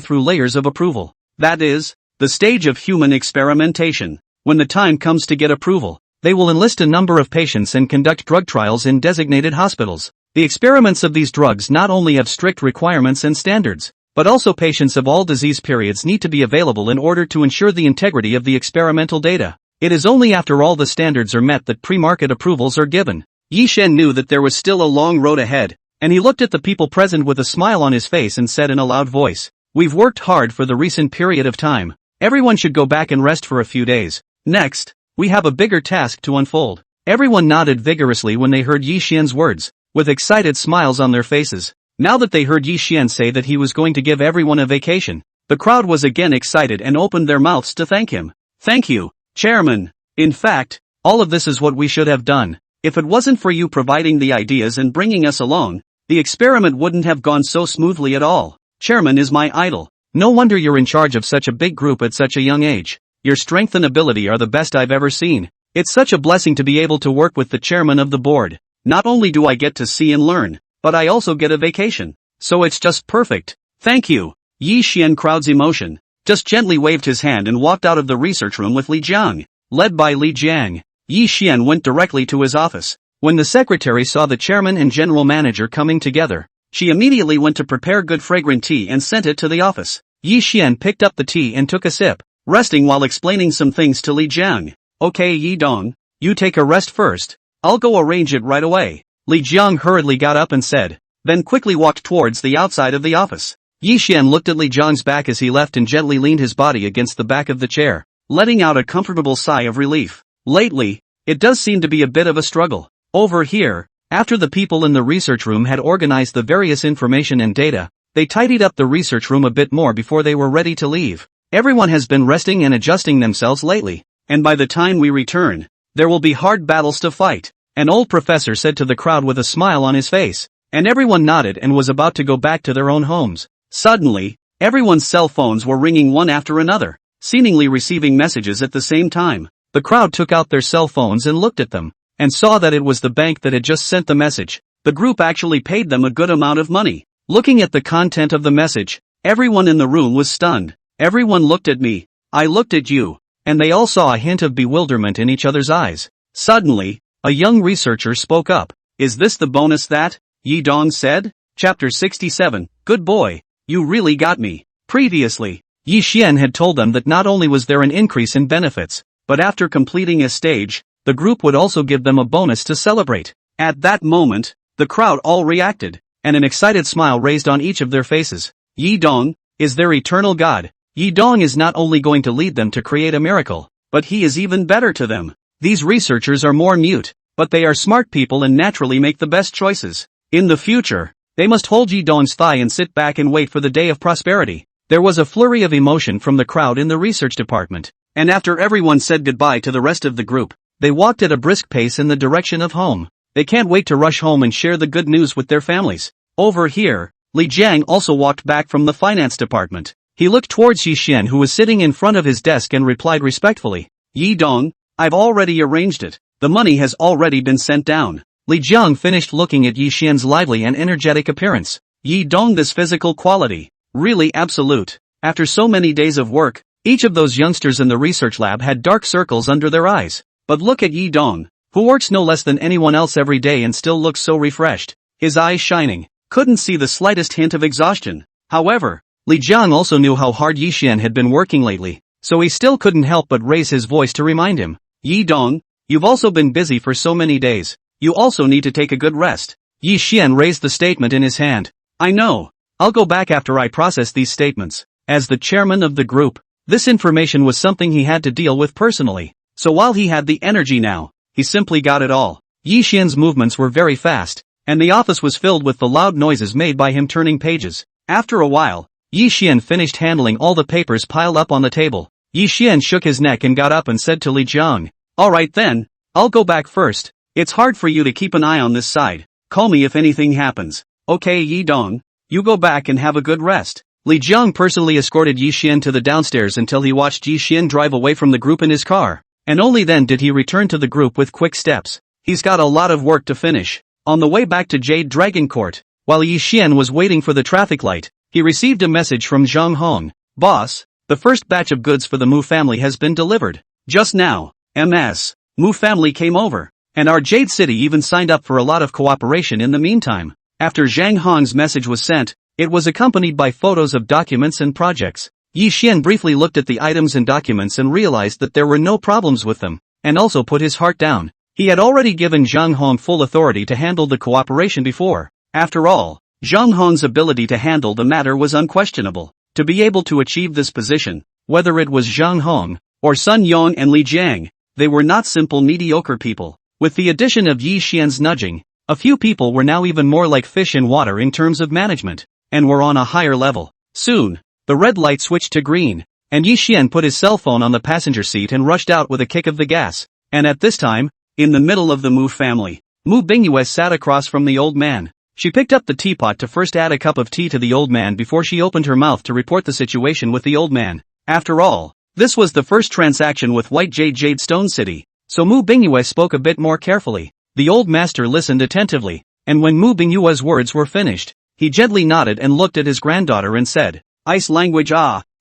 through layers of approval. That is, the stage of human experimentation. When the time comes to get approval, they will enlist a number of patients and conduct drug trials in designated hospitals. The experiments of these drugs not only have strict requirements and standards, but also patients of all disease periods need to be available in order to ensure the integrity of the experimental data. It is only after all the standards are met that pre-market approvals are given. Yi Shen knew that there was still a long road ahead, and he looked at the people present with a smile on his face and said in a loud voice, "We've worked hard for the recent period of time. Everyone should go back and rest for a few days. Next, we have a bigger task to unfold." Everyone nodded vigorously when they heard Yi Shen's words, with excited smiles on their faces. Now that they heard Yi Shen say that he was going to give everyone a vacation, the crowd was again excited and opened their mouths to thank him. "Thank you, Chairman. In fact, all of this is what we should have done. If it wasn't for you providing the ideas and bringing us along, the experiment wouldn't have gone so smoothly at all. Chairman is my idol. No wonder you're in charge of such a big group at such a young age. Your strength and ability are the best I've ever seen. It's such a blessing to be able to work with the chairman of the board. Not only do I get to see and learn, but I also get a vacation. So it's just perfect. Thank you." Yi Xian, crowd's emotion, just gently waved his hand and walked out of the research room with Li Jiang. Led by Li Jiang, Yi Xian went directly to his office. When the secretary saw the chairman and general manager coming together, she immediately went to prepare good fragrant tea and sent it to the office. Yi Xian picked up the tea and took a sip, resting while explaining some things to Li Jiang. "Okay, Yi Dong, you take a rest first. I'll go arrange it right away." Li Jiang hurriedly got up and said, then quickly walked towards the outside of the office. Yi Xian looked at Li Jiang's back as he left and gently leaned his body against the back of the chair, letting out a comfortable sigh of relief. Lately, it does seem to be a bit of a struggle. Over here, after the people in the research room had organized the various information and data, they tidied up the research room a bit more before they were ready to leave. Everyone has been resting and adjusting themselves lately, and by the time we return, there will be hard battles to fight, an old professor said to the crowd with a smile on his face, and everyone nodded and was about to go back to their own homes. Suddenly, everyone's cell phones were ringing one after another, seemingly receiving messages at the same time. The crowd took out their cell phones and looked at them, and saw that it was the bank that had just sent the message. The group actually paid them a good amount of money. Looking at the content of the message, everyone in the room was stunned. Everyone looked at me, I looked at you, and they all saw a hint of bewilderment in each other's eyes. Suddenly, a young researcher spoke up. "Is this the bonus that?" Yi Dong said. Chapter 67, Good boy, you really got me. Previously, Yi Xian had told them that not only was there an increase in benefits, but after completing a stage, the group would also give them a bonus to celebrate. At that moment, the crowd all reacted, and an excited smile raised on each of their faces. Yi Dong is their eternal god. Yi Dong is not only going to lead them to create a miracle, but he is even better to them. These researchers are more mute, but they are smart people and naturally make the best choices. In the future, they must hold Yi Dong's thigh and sit back and wait for the day of prosperity. There was a flurry of emotion from the crowd in the research department, and after everyone said goodbye to the rest of the group, they walked at a brisk pace in the direction of home. They can't wait to rush home and share the good news with their families. Over here, Li Jiang also walked back from the finance department. He looked towards Yi Xian, who was sitting in front of his desk, and replied respectfully, "Yi Dong, I've already arranged it. The money has already been sent down." Li Jiang finished looking at Yi Xian's lively and energetic appearance. Yi Dong, this physical quality, really absolute. After so many days of work, each of those youngsters in the research lab had dark circles under their eyes. But look at Yi Dong, who works no less than anyone else every day and still looks so refreshed, his eyes shining, couldn't see the slightest hint of exhaustion. However, Li Jiang also knew how hard Yi Xian had been working lately, so he still couldn't help but raise his voice to remind him. "Yi Dong, you've also been busy for so many days. You also need to take a good rest." Yi Xian raised the statement in his hand. "I know. I'll go back after I process these statements." As the chairman of the group, this information was something he had to deal with personally. So while he had the energy now, he simply got it all. Yi Xian's movements were very fast, and the office was filled with the loud noises made by him turning pages. After a while, Yi Xian finished handling all the papers piled up on the table. Yi Xian shook his neck and got up and said to Li Jiang, "Alright then, I'll go back first. It's hard for you to keep an eye on this side. Call me if anything happens." "Okay, Yi Dong, you go back and have a good rest." Li Jiang personally escorted Yi Xian to the downstairs until he watched Yi Xian drive away from the group in his car. and only then did he return to the group with quick steps. He's got a lot of work to finish. On the way back to Jade Dragon Court, while Yi Xian was waiting for the traffic light, he received a message from Zhang Hong. Boss, the first batch of goods for the Mu family has been delivered. Just now, Ms. Mu family came over, and our Jade City even signed up for a lot of cooperation in the meantime. After Zhang Hong's message was sent, it was accompanied by photos of documents and projects. Yi Xian briefly looked at the items and documents and realized that there were no problems with them, and also put his heart down. He had already given Zhang Hong full authority to handle the cooperation before. After all, Zhang Hong's ability to handle the matter was unquestionable. To be able to achieve this position, whether it was Zhang Hong, or Sun Yong and Li Jiang, they were not simple mediocre people. With the addition of Yi Xian's nudging, a few people were now even more like fish in water in terms of management, and were on a higher level. Soon, the red light switched to green, and Yi Xian put his cell phone on the passenger seat and rushed out with a kick of the gas. And at this time, in the middle of the Mu family, Mu Bingyue sat across from the old man. She picked up the teapot to first add a cup of tea to the old man before she opened her mouth to report the situation with the old man. After all, this was the first transaction with White Jade Stone City, so Mu Bingyue spoke a bit more carefully. The old master listened attentively, and when Mu Bingyue's words were finished, he gently nodded and looked at his granddaughter and said, Ice language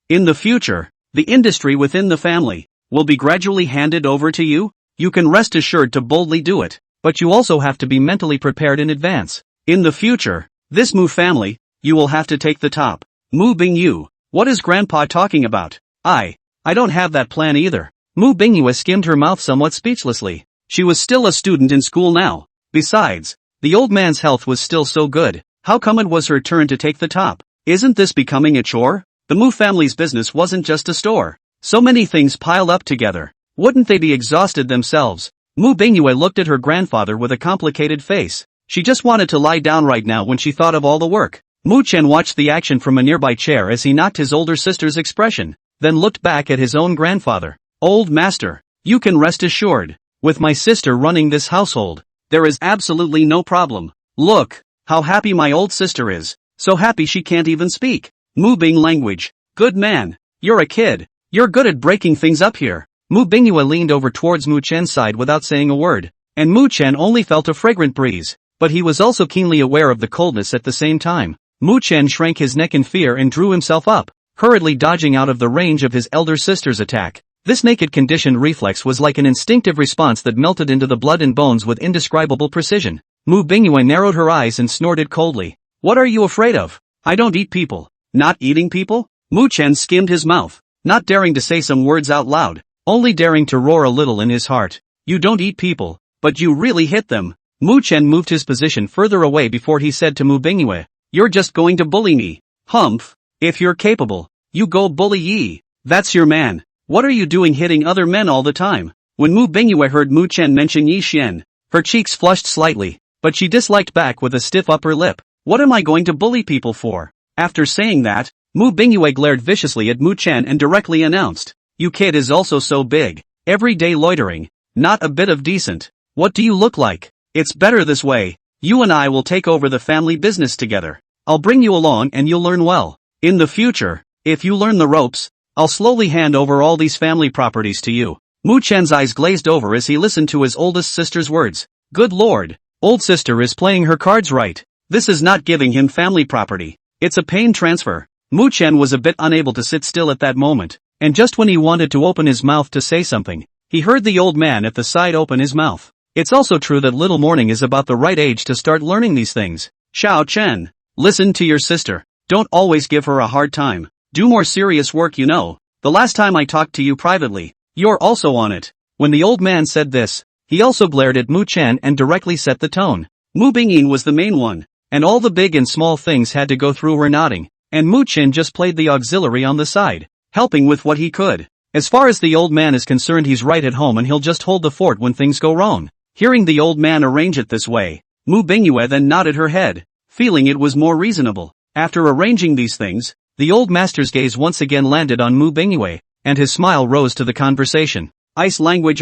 in the future, the industry within the family will be gradually handed over to you. You can rest assured to boldly do it, but you also have to be mentally prepared in advance. In the future, this Mu family, you will have to take the top. Mu Bingyu, what is grandpa talking about? I don't have that plan either. Mu Bingyue skimmed her mouth somewhat speechlessly. She was still a student in school now. Besides, the old man's health was still so good. How come it was her turn to take the top? Isn't this becoming a chore? The Mu family's business wasn't just a store. So many things piled up together. Wouldn't they be exhausted themselves? Mu Bingyue looked at her grandfather with a complicated face. She just wanted to lie down right now when she thought of all the work. Mu Chen watched the action from a nearby chair as he knocked his older sister's expression, then looked back at his own grandfather. Old master, you can rest assured, with my sister running this household, there is absolutely no problem. Look, how happy my old sister is, so happy she can't even speak. Mu Bing language. Good man, you're a kid, you're good at breaking things up here. Mu Bingyue leaned over towards Mu Chen's side without saying a word, and Mu Chen only felt a fragrant breeze, but he was also keenly aware of the coldness at the same time. Mu Chen shrank his neck in fear and drew himself up, hurriedly dodging out of the range of his elder sister's attack. This naked conditioned reflex was like an instinctive response that melted into the blood and bones with indescribable precision. Mu Bingyue narrowed her eyes and snorted coldly. What are you afraid of? I don't eat people. Not eating people? Mu Chen skimmed his mouth, not daring to say some words out loud, only daring to roar a little in his heart. You don't eat people, but you really hit them. Mu Chen moved his position further away before he said to Mu Bingyue, you're just going to bully me. Humph. If you're capable, you go bully Yi. That's your man. What are you doing hitting other men all the time? When Mu Bingyue heard Mu Chen mention Yi Xian, her cheeks flushed slightly, but she disliked back with a stiff upper lip. What am I going to bully people for? After saying that, Mu Bingyue glared viciously at Mu Chen and directly announced, you kid is also so big. Everyday loitering. Not a bit of decent. What do you look like? It's better this way. You and I will take over the family business together. I'll bring you along and you'll learn well. In the future, if you learn the ropes, I'll slowly hand over all these family properties to you. Mu Chen's eyes glazed over as he listened to his oldest sister's words. Good lord, old sister is playing her cards right. This is not giving him family property. It's a pain transfer. Mu Chen was a bit unable to sit still at that moment, and just when he wanted to open his mouth to say something, he heard the old man at the side open his mouth. It's also true that little Morning is about the right age to start learning these things. Xiao Chen, listen to your sister. Don't always give her a hard time. Do more serious work, you know. The last time I talked to you privately, you're also on it. When the old man said this, he also glared at Mu Chen and directly set the tone. Mu Bingyin was the main one, and all the big and small things had to go through her nodding, and Mu Chen just played the auxiliary on the side, helping with what he could. As far as the old man is concerned, he's right at home and he'll just hold the fort when things go wrong. Hearing the old man arrange it this way, Mu Bingyue then nodded her head, feeling it was more reasonable. After arranging these things, the old master's gaze once again landed on Mu Bingyue, and his smile rose to the conversation. Ice language.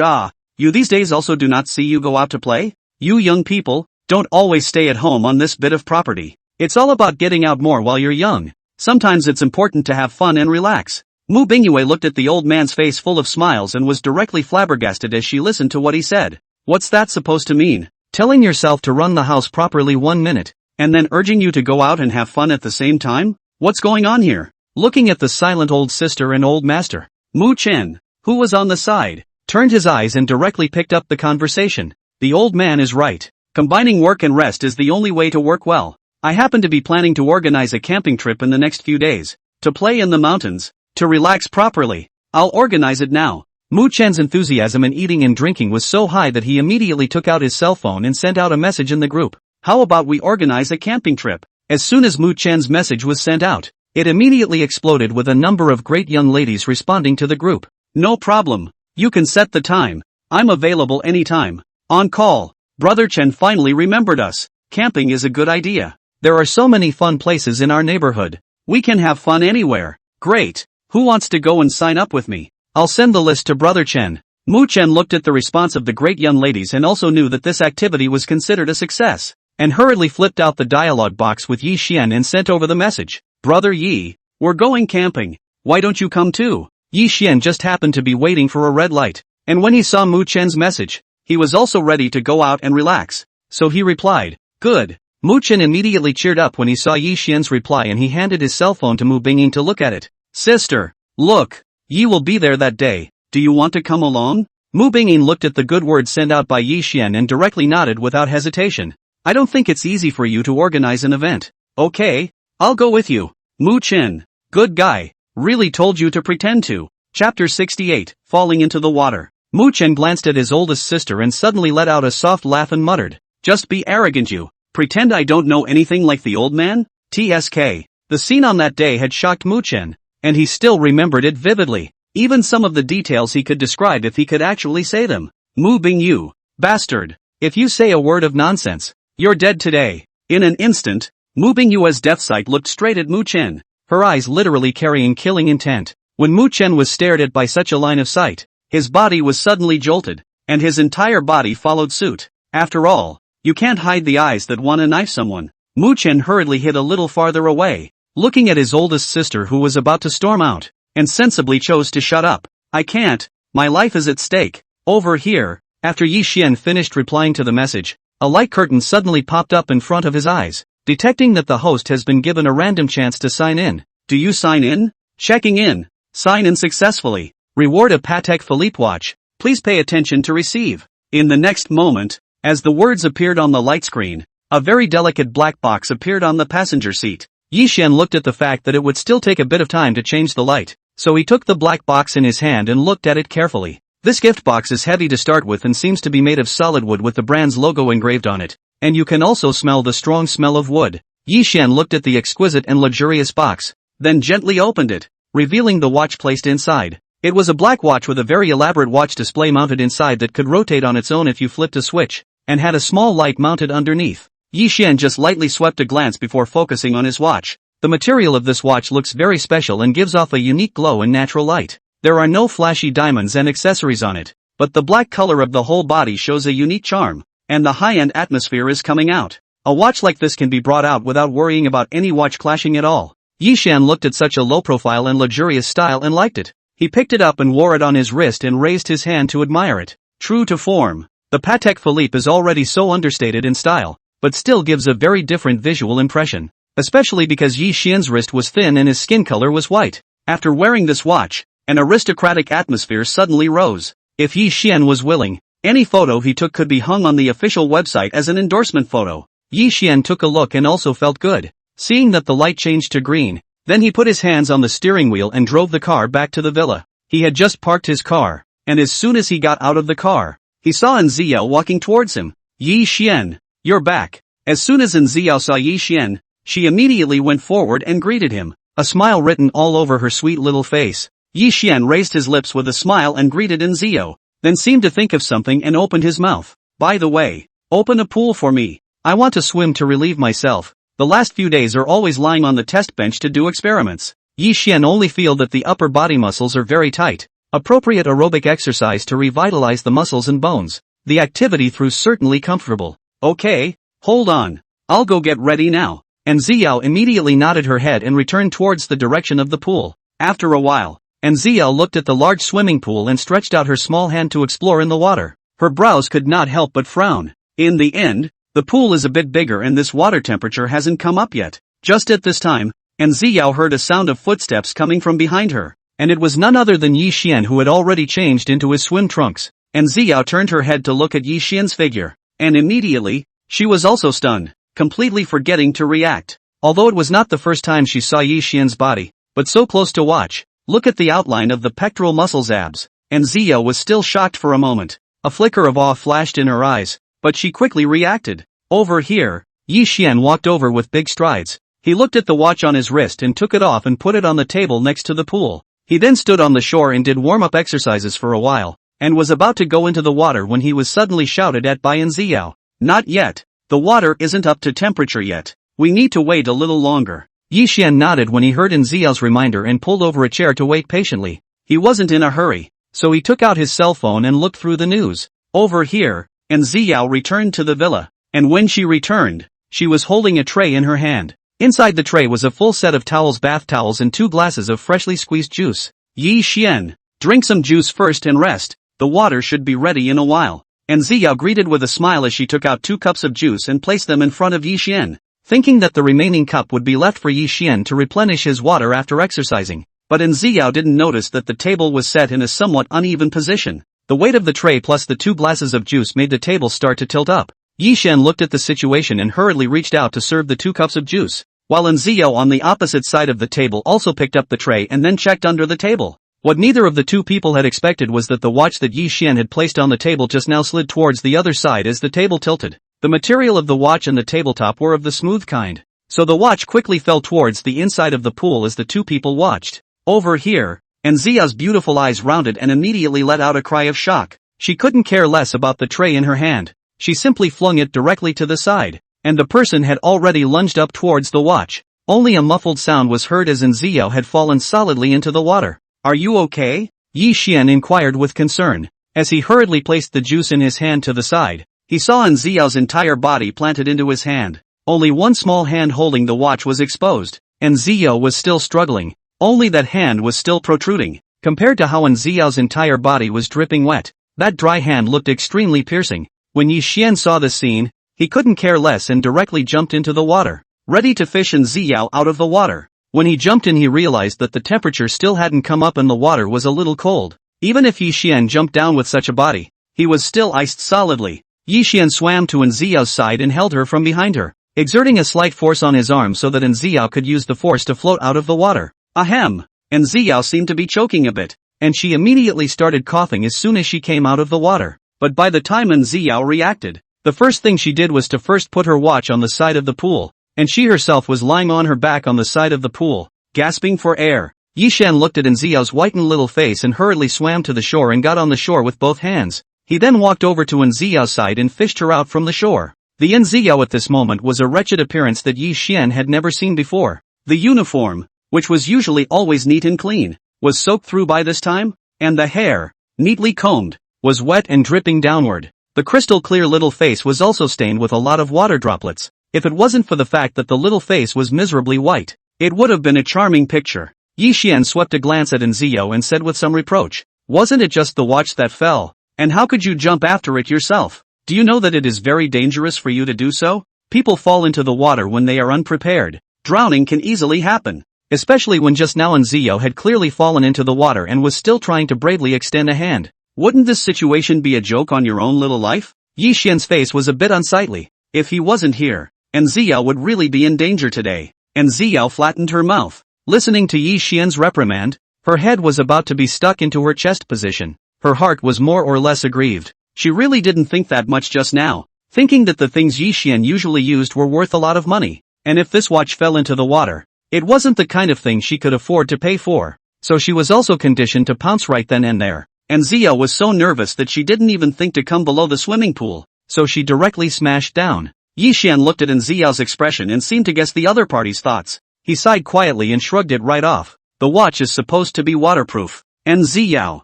You these days also do not see you go out to play? You young people, don't always stay at home on this bit of property. It's all about getting out more while you're young. Sometimes it's important to have fun and relax. Mu Bingyue looked at the old man's face full of smiles and was directly flabbergasted as she listened to what he said. What's that supposed to mean? Telling yourself to run the house properly 1 minute, and then urging you to go out and have fun at the same time? What's going on here? Looking at the silent old sister and old master, Mu Chen, who was on the side, turned his eyes and directly picked up the conversation. The old man is right. Combining work and rest is the only way to work well. I happen to be planning to organize a camping trip in the next few days. To play in the mountains. To relax properly. I'll organize it now. Mu Chen's enthusiasm in eating and drinking was so high that he immediately took out his cell phone and sent out a message in the group. How about we organize a camping trip? As soon as Mu Chen's message was sent out, it immediately exploded with a number of great young ladies responding to the group. No problem. You can set the time. I'm available anytime. On call. Brother Chen finally remembered us. Camping is a good idea. There are so many fun places in our neighborhood. We can have fun anywhere. Great. Who wants to go and sign up with me? I'll send the list to Brother Chen. Mu Chen looked at the response of the great young ladies and also knew that this activity was considered a success, and hurriedly flipped out the dialogue box with Yi Xian and sent over the message. Brother Yi, we're going camping. Why don't you come too? Yi Xian just happened to be waiting for a red light, and when he saw Mu Chen's message, he was also ready to go out and relax. So he replied, good. Mu Chen immediately cheered up when he saw Yi Xian's reply and he handed his cell phone to Mu Bingying to look at it. Sister, look, Yi will be there that day. Do you want to come along? Mu Bingying looked at the good words sent out by Yi Xian and directly nodded without hesitation. I don't think it's easy for you to organize an event. Okay, I'll go with you. Mu Chen, good guy, really told you to pretend to. Chapter 68, Falling into the Water. Mu Chen glanced at his oldest sister and suddenly let out a soft laugh and muttered, just be arrogant you. Pretend I don't know anything like the old man? TSK. The scene on that day had shocked Mu Chen, and he still remembered it vividly. Even some of the details he could describe if he could actually say them. Mu Bingyu, bastard. If you say a word of nonsense, you're dead today. In an instant, Mu Bingyu's death sight looked straight at Mu Chen, her eyes literally carrying killing intent. When Mu Chen was stared at by such a line of sight, his body was suddenly jolted, and his entire body followed suit. After all, you can't hide the eyes that want to knife someone. Mu Chen hurriedly hid a little farther away, looking at his oldest sister who was about to storm out, and sensibly chose to shut up. I can't, my life is at stake. Over here. After Yi Xian finished replying to the message, a light curtain suddenly popped up in front of his eyes, detecting that the host has been given a random chance to sign in. Do you sign in? Checking in. Sign in successfully. Reward a Patek Philippe watch. Please pay attention to receive. In the next moment, as the words appeared on the light screen, a very delicate black box appeared on the passenger seat. Yi Xian looked at the fact that it would still take a bit of time to change the light, so he took the black box in his hand and looked at it carefully. This gift box is heavy to start with and seems to be made of solid wood with the brand's logo engraved on it, and you can also smell the strong smell of wood. Yi Xian looked at the exquisite and luxurious box, then gently opened it, revealing the watch placed inside. It was a black watch with a very elaborate watch display mounted inside that could rotate on its own if you flipped a switch, and had a small light mounted underneath. Yi Xian just lightly swept a glance before focusing on his watch. The material of this watch looks very special and gives off a unique glow and natural light. There are no flashy diamonds and accessories on it, but the black color of the whole body shows a unique charm, and the high-end atmosphere is coming out. A watch like this can be brought out without worrying about any watch clashing at all. Yi Xian looked at such a low-profile and luxurious style and liked it. He picked it up and wore it on his wrist and raised his hand to admire it. True to form, the Patek Philippe is already so understated in style, but still gives a very different visual impression, especially because Yi Xian's wrist was thin and his skin color was white. After wearing this watch, an aristocratic atmosphere suddenly rose. If Yi Xian was willing, any photo he took could be hung on the official website as an endorsement photo. Yi Xian took a look and also felt good, seeing that the light changed to green. Then he put his hands on the steering wheel and drove the car back to the villa. He had just parked his car, and as soon as he got out of the car, he saw An Ziao walking towards him. Yi Xian, you're back. As soon as An Ziao saw Yi Xian, she immediately went forward and greeted him, a smile written all over her sweet little face. Yi Xian raised his lips with a smile and greeted An Ziao, then seemed to think of something and opened his mouth. By the way, open a pool for me. I want to swim to relieve myself. The last few days are always lying on the test bench to do experiments. Yi Xian only feel that the upper body muscles are very tight. Appropriate aerobic exercise to revitalize the muscles and bones. The activity through certainly comfortable. Okay, hold on. I'll go get ready now. And Ziao immediately nodded her head and returned towards the direction of the pool. After a while, and Ziao looked at the large swimming pool and stretched out her small hand to explore in the water. Her brows could not help but frown. In the end, the pool is a bit bigger and this water temperature hasn't come up yet. Just at this time, and Ziao heard a sound of footsteps coming from behind her, and it was none other than Yi Xian who had already changed into his swim trunks, and Ziao turned her head to look at Yi Xian's figure, and immediately, she was also stunned, completely forgetting to react. Although it was not the first time she saw Yi Xian's body, but so close to watch, look at the outline of the pectoral muscles abs, and Ziao was still shocked for a moment. A flicker of awe flashed in her eyes, but she quickly reacted. Over here, Yi Xian walked over with big strides. He looked at the watch on his wrist and took it off and put it on the table next to the pool. He then stood on the shore and did warm-up exercises for a while, and was about to go into the water when he was suddenly shouted at by Ziao. Not yet. The water isn't up to temperature yet. We need to wait a little longer. Yi Xian nodded when he heard Ziao's reminder and pulled over a chair to wait patiently. He wasn't in a hurry, so he took out his cell phone and looked through the news. Over here, and Ziao returned to the villa, and when she returned, she was holding a tray in her hand. Inside the tray was a full set of towels, bath towels and 2 glasses of freshly squeezed juice. Yi Xian, drink some juice first and rest, the water should be ready in a while. And Ziao greeted with a smile as she took out 2 cups of juice and placed them in front of Yi Xian, thinking that the remaining cup would be left for Yi Xian to replenish his water after exercising. But Ziao didn't notice that the table was set in a somewhat uneven position. The weight of the tray plus the 2 glasses of juice made the table start to tilt up. Yi Xian looked at the situation and hurriedly reached out to serve the 2 cups of juice, while Ziao on the opposite side of the table also picked up the tray and then checked under the table. What neither of the 2 people had expected was that the watch that Yi Xian had placed on the table just now slid towards the other side as the table tilted. The material of the watch and the tabletop were of the smooth kind, so the watch quickly fell towards the inside of the pool as the 2 people watched. Over here, and Zia's beautiful eyes rounded and immediately let out a cry of shock. She couldn't care less about the tray in her hand. She simply flung it directly to the side, and the person had already lunged up towards the watch. Only a muffled sound was heard as Ziao had fallen solidly into the water. Are you okay? Yi Xian inquired with concern. As he hurriedly placed the juice in his hand to the side, he saw Ziao's entire body planted into his hand. Only one small hand holding the watch was exposed, and Ziao was still struggling. Only that hand was still protruding. Compared to how Ziao's entire body was dripping wet, that dry hand looked extremely piercing. When Yi Xian saw this scene, he couldn't care less and directly jumped into the water, ready to fish Ziao out of the water. When he jumped in, he realized that the temperature still hadn't come up and the water was a little cold. Even if Yi Xian jumped down with such a body, he was still iced solidly. Yi Xian swam to Ziao's side and held her from behind her, exerting a slight force on his arm so that Ziao could use the force to float out of the water. Ahem! And Ziao seemed to be choking a bit, and she immediately started coughing as soon as she came out of the water. But by the time Ziao reacted, the first thing she did was to first put her watch on the side of the pool, and she herself was lying on her back on the side of the pool, gasping for air. Yi Xian looked at Ziao's whitened little face and hurriedly swam to the shore and got on the shore with both hands. He then walked over to Ziao's side and fished her out from the shore. The Ziao at this moment was a wretched appearance that Yi Xian had never seen before. The uniform, which was usually always neat and clean, was soaked through by this time, and the hair, neatly combed, was wet and dripping downward. The crystal clear little face was also stained with a lot of water droplets. If it wasn't for the fact that the little face was miserably white, it would have been a charming picture. Yi Xian swept a glance at Ziao and said with some reproach, "Wasn't it just the watch that fell? And how could you jump after it yourself? Do you know that it is very dangerous for you to do so? People fall into the water when they are unprepared. Drowning can easily happen. Especially when just now Ziao had clearly fallen into the water and was still trying to bravely extend a hand. Wouldn't this situation be a joke on your own little life?" Yi Xian's face was a bit unsightly. If he wasn't here, Ziao would really be in danger today. Ziao flattened her mouth. Listening to Yi Xian's reprimand, her head was about to be stuck into her chest position. Her heart was more or less aggrieved. She really didn't think that much just now, thinking that the things Yi Xian usually used were worth a lot of money. And if this watch fell into the water, it wasn't the kind of thing she could afford to pay for. So she was also conditioned to pounce right then and there. Ziao was so nervous that she didn't even think to come below the swimming pool, so she directly smashed down. Yi Xian looked at Ziao's expression and seemed to guess the other party's thoughts. He sighed quietly and shrugged it right off. The watch is supposed to be waterproof. Ziao.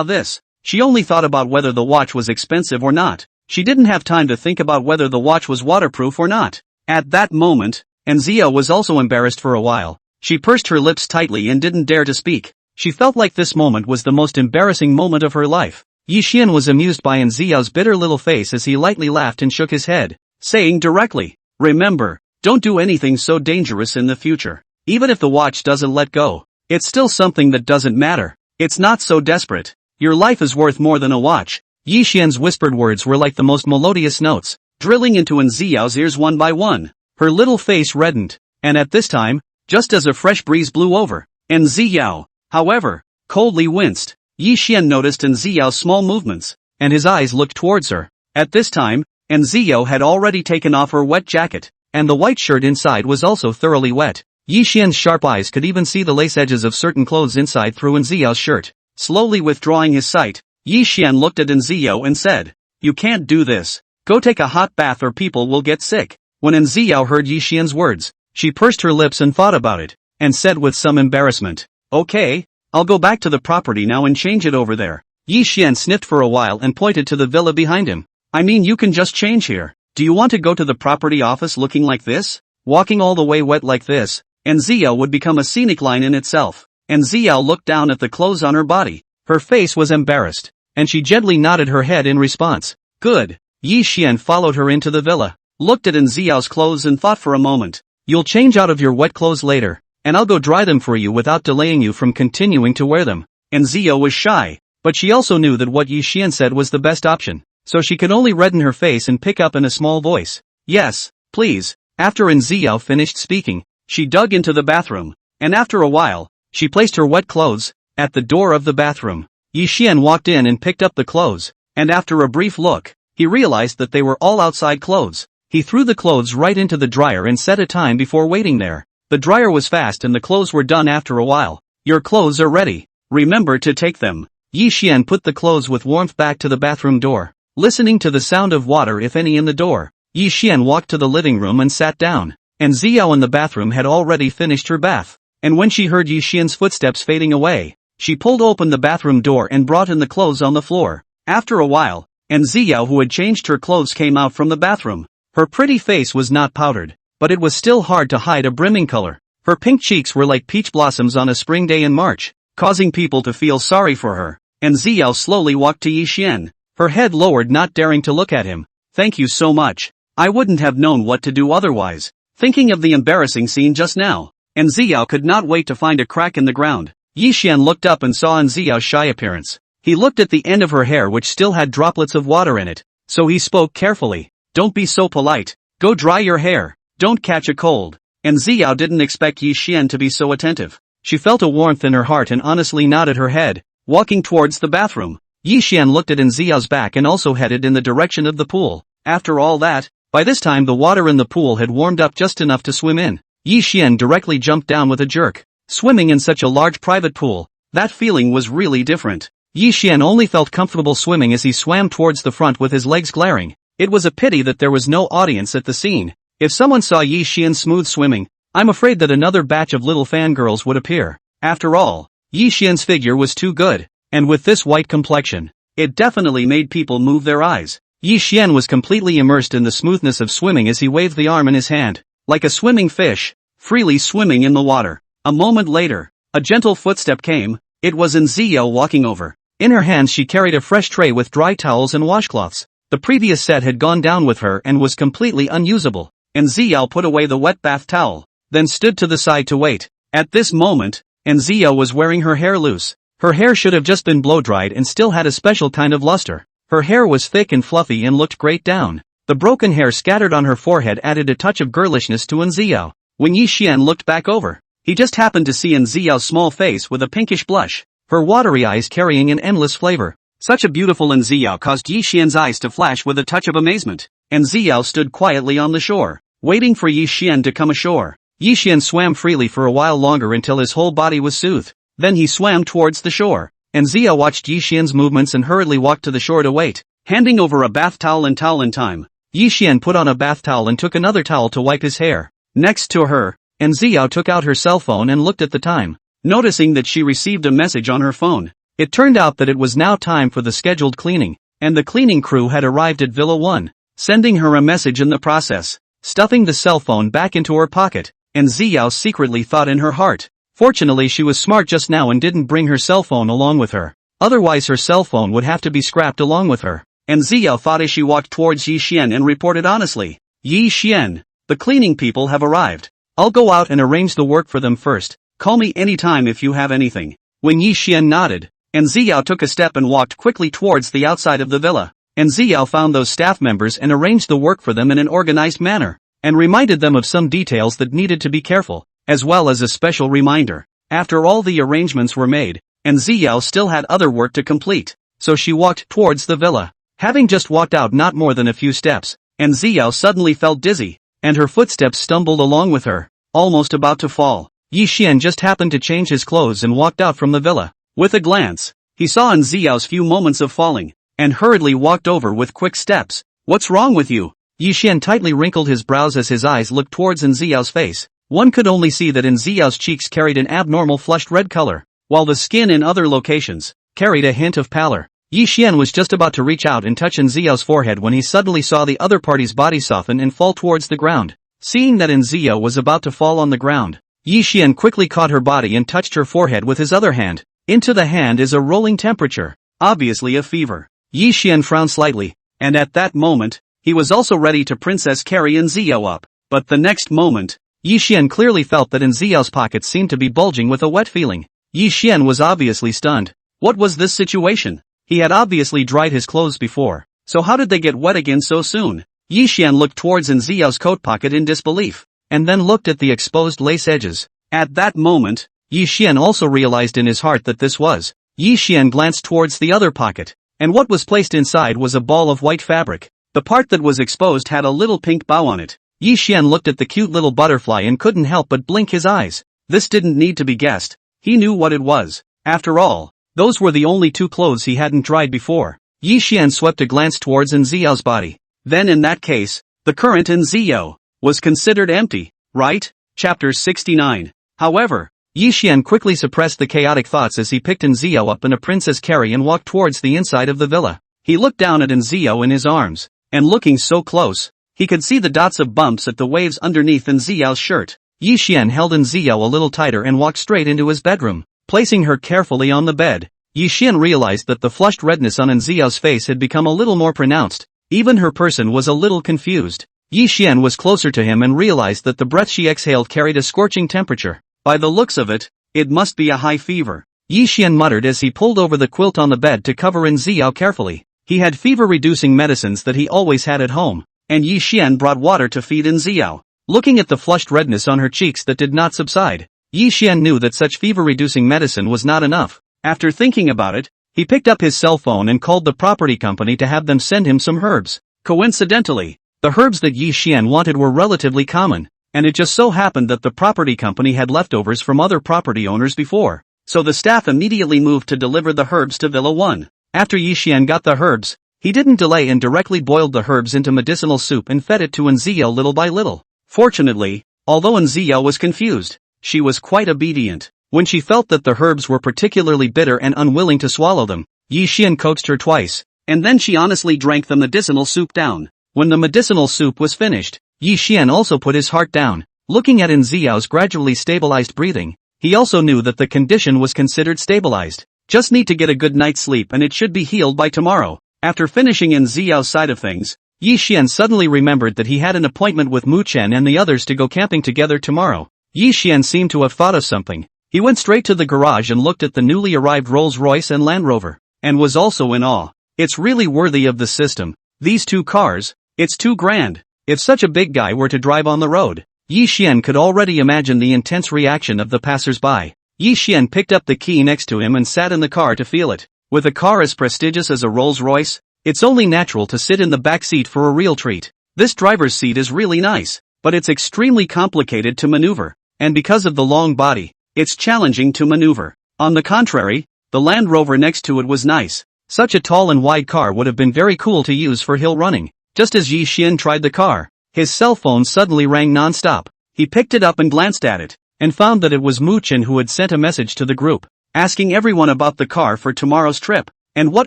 This. She only thought about whether the watch was expensive or not. She didn't have time to think about whether the watch was waterproof or not. At that moment, Ziao was also embarrassed for a while. She pursed her lips tightly and didn't dare to speak. She felt like this moment was the most embarrassing moment of her life. Yi Xian was amused by Ziyao's bitter little face as he lightly laughed and shook his head, saying directly, "Remember, don't do anything so dangerous in the future. Even if the watch doesn't let go, it's still something that doesn't matter. It's not so desperate. Your life is worth more than a watch." Yi Xian's whispered words were like the most melodious notes, drilling into Ziyao's ears one by one. Her little face reddened, and at this time, just as a fresh breeze blew over, Ziyao, however, coldly winced. Yi Xian noticed Ziyao's small movements, and his eyes looked towards her. At this time, Ziyao had already taken off her wet jacket, and the white shirt inside was also thoroughly wet. Yi Xian's sharp eyes could even see the lace edges of certain clothes inside through Ziyao's shirt. Slowly withdrawing his sight, Yi Xian looked at Ziyao and said, "You can't do this. Go take a hot bath or people will get sick." When Ziyao heard Yi Xian's words, she pursed her lips and thought about it, and said with some embarrassment, "Okay, I'll go back to the property now and change it over there." Yi Xian sniffed for a while and pointed to the villa behind him. "I mean, you can just change here. Do you want to go to the property office looking like this? Walking all the way wet like this?" Ziyao would become a scenic line in itself. Ziyao looked down at the clothes on her body. Her face was embarrassed, and she gently nodded her head in response. "Good." Yi Xian followed her into the villa, looked at Ziyao's clothes and thought for a moment. "You'll change out of your wet clothes later, and I'll go dry them for you without delaying you from continuing to wear them." Ziyao was shy, but she also knew that what Yi Xian said was the best option, so she could only redden her face and pick up in a small voice, "Yes, please." After Ziyao finished speaking, she dug into the bathroom, and after a while, she placed her wet clothes at the door of the bathroom. Yi Xian walked in and picked up the clothes, and after a brief look, he realized that they were all outside clothes. He threw the clothes right into the dryer and set a time before waiting there. The dryer was fast and the clothes were done after a while. "Your clothes are ready. Remember to take them." Yi Xian put the clothes with warmth back to the bathroom door. Listening to the sound of water if any in the door, Yi Xian walked to the living room and sat down. Ziyao in the bathroom had already finished her bath, and when she heard Yi Xian's footsteps fading away, she pulled open the bathroom door and brought in the clothes on the floor. After a while, Ziyao, who had changed her clothes, came out from the bathroom. Her pretty face was not powdered, but it was still hard to hide a brimming color. Her pink cheeks were like peach blossoms on a spring day in March, causing people to feel sorry for her. Ziyao slowly walked to Yi Xian, her head lowered, not daring to look at him. "Thank you so much. I wouldn't have known what to do otherwise." Thinking of the embarrassing scene just now, Ziyao could not wait to find a crack in the ground. Yi Xian looked up and saw Ziyao's shy appearance. He looked at the end of her hair, which still had droplets of water in it, so he spoke carefully. "Don't be so polite. Go dry your hair. Don't catch a cold." Ziyao didn't expect Yi Xian to be so attentive. She felt a warmth in her heart and honestly nodded her head, walking towards the bathroom. Yi Xian looked at Ziyao's back and also headed in the direction of the pool. After all that, by this time the water in the pool had warmed up just enough to swim in. Yi Xian directly jumped down with a jerk. Swimming in such a large private pool, that feeling was really different. Yi Xian only felt comfortable swimming as he swam towards the front with his legs glaring. It was a pity that there was no audience at the scene. If someone saw Yi Xian smooth swimming, I'm afraid that another batch of little fangirls would appear. After all, Yi Xian's figure was too good, and with this white complexion, it definitely made people move their eyes. Yi Xian was completely immersed in the smoothness of swimming as he waved the arm in his hand, like a swimming fish, freely swimming in the water. A moment later, a gentle footstep came. It was Ziyao walking over. In her hands she carried a fresh tray with dry towels and washcloths. The previous set had gone down with her and was completely unusable. Ziyao put away the wet bath towel, then stood to the side to wait. At this moment, Ziyao was wearing her hair loose. Her hair should have just been blow-dried and still had a special kind of luster. Her hair was thick and fluffy and looked great down. The broken hair scattered on her forehead added a touch of girlishness to Ziyao. When Yi Xian looked back over, he just happened to see Ziyao's small face with a pinkish blush, her watery eyes carrying an endless flavor. Such a beautiful Ziyao caused Yi Xian's eyes to flash with a touch of amazement. Ziyao stood quietly on the shore, waiting for Yi Xian to come ashore. Yi Xian swam freely for a while longer until his whole body was soothed. Then he swam towards the shore. Ziyao watched Yi Xian's movements and hurriedly walked to the shore to wait, handing over a bath towel and towel in time. Yi Xian put on a bath towel and took another towel to wipe his hair. Next to her, Ziyao took out her cell phone and looked at the time, noticing that she received a message on her phone. It turned out that it was now time for the scheduled cleaning, and the cleaning crew had arrived at Villa 1, sending her a message in the process. Stuffing the cell phone back into her pocket, Ziyao secretly thought in her heart, Fortunately she was smart just now and didn't bring her cell phone along with her. Otherwise her cell phone would have to be scrapped along with her. And Ziyao thought as she walked towards Yi Xian and reported honestly. Yi Xian, the cleaning people have arrived. I'll go out and arrange the work for them first. Call me anytime if you have anything. When Yi Xian nodded, and Ziyao took a step and walked quickly towards the outside of the villa. And Ziyao found those staff members and arranged the work for them in an organized manner, and reminded them of some details that needed to be careful, as well as a special reminder. After all the arrangements were made, and Ziyao still had other work to complete, so she walked towards the villa. Having just walked out not more than a few steps, and Ziyao suddenly felt dizzy, and her footsteps stumbled along with her, almost about to fall. Yi Xian just happened to change his clothes and walked out from the villa. With a glance, he saw in Ziyao's few moments of falling, and hurriedly walked over with quick steps. What's wrong with you? Yi Xian tightly wrinkled his brows as his eyes looked towards in Ziyao's face. One could only see that in Ziyao's cheeks carried an abnormal flushed red color, while the skin in other locations carried a hint of pallor. Yi Xian was just about to reach out and touch in Ziyao's forehead when he suddenly saw the other party's body soften and fall towards the ground. Seeing that in Ziyao was about to fall on the ground, Yi Xian quickly caught her body and touched her forehead with his other hand. Into the hand is a rolling temperature, obviously a fever. Yi Xian frowned slightly, and at that moment, he was also ready to princess carry in Ziyao up. But the next moment, Yi Xian clearly felt that in Ziyao's pockets seemed to be bulging with a wet feeling. Yi Xian was obviously stunned. What was this situation? He had obviously dried his clothes before, so how did they get wet again so soon? Yi Xian looked towards in Ziyao's coat pocket in disbelief, and then looked at the exposed lace edges. At that moment, Yi Xian also realized in his heart that this was. Yi Xian glanced towards the other pocket, and what was placed inside was a ball of white fabric. The part that was exposed had a little pink bow on it. Yi Xian looked at the cute little butterfly and couldn't help but blink his eyes. This didn't need to be guessed. He knew what it was. After all, those were the only two clothes he hadn't dried before. Yi Xian swept a glance towards in Ziyao body. Then in that case, the current in Ziyao was considered empty, right? Chapter 69. However, Yi Xian quickly suppressed the chaotic thoughts as he picked in Ziyao up in a princess carry and walked towards the inside of the villa. He looked down at in Ziyao in his arms, and looking so close, he could see the dots of bumps at the waves underneath in Ziyao's shirt. Yi Xian held in Ziyao a little tighter and walked straight into his bedroom. Placing her carefully on the bed, Yi Xian realized that the flushed redness on in Ziyao face had become a little more pronounced. Even her person was a little confused. Yi Xian was closer to him and realized that the breath she exhaled carried a scorching temperature. By the looks of it, it must be a high fever. Yi Xian muttered as he pulled over the quilt on the bed to cover in Ziyao carefully. He had fever-reducing medicines that he always had at home, and Yi Xian brought water to feed in Ziyao. Looking at the flushed redness on her cheeks that did not subside, Yi Xian knew that such fever-reducing medicine was not enough. After thinking about it, he picked up his cell phone and called the property company to have them send him some herbs. Coincidentally, the herbs that Yi Xian wanted were relatively common, and it just so happened that the property company had leftovers from other property owners before, so the staff immediately moved to deliver the herbs to Villa 1. After Yi Xian got the herbs, he didn't delay and directly boiled the herbs into medicinal soup and fed it to Ziyao little by little. Fortunately, although Ziyao was confused, she was quite obedient. When she felt that the herbs were particularly bitter and unwilling to swallow them, Yi Xian coaxed her twice, and then she honestly drank the medicinal soup down. When the medicinal soup was finished, Yi Xian also put his heart down. Looking at Ziyao's gradually stabilized breathing, he also knew that the condition was considered stabilized. Just need to get a good night's sleep and it should be healed by tomorrow. After finishing in Ziyao's side of things, Yi Xian suddenly remembered that he had an appointment with Mu Chen and the others to go camping together tomorrow. Yi Xian seemed to have thought of something. He went straight to the garage and looked at the newly arrived Rolls-Royce and Land Rover, and was also in awe. It's really worthy of the system. These two cars, it's too grand. If such a big guy were to drive on the road, Yi Xian could already imagine the intense reaction of the passers-by. Yi Xian picked up the key next to him and sat in the car to feel it. With a car as prestigious as a Rolls-Royce, it's only natural to sit in the back seat for a real treat. This driver's seat is really nice, but it's extremely complicated to maneuver, and because of the long body, it's challenging to maneuver. On the contrary, the Land Rover next to it was nice. Such a tall and wide car would have been very cool to use for hill running. Just as Yi Xian tried the car, his cell phone suddenly rang non-stop. He picked it up and glanced at it, and found that it was Mu Chen who had sent a message to the group, asking everyone about the car for tomorrow's trip, and what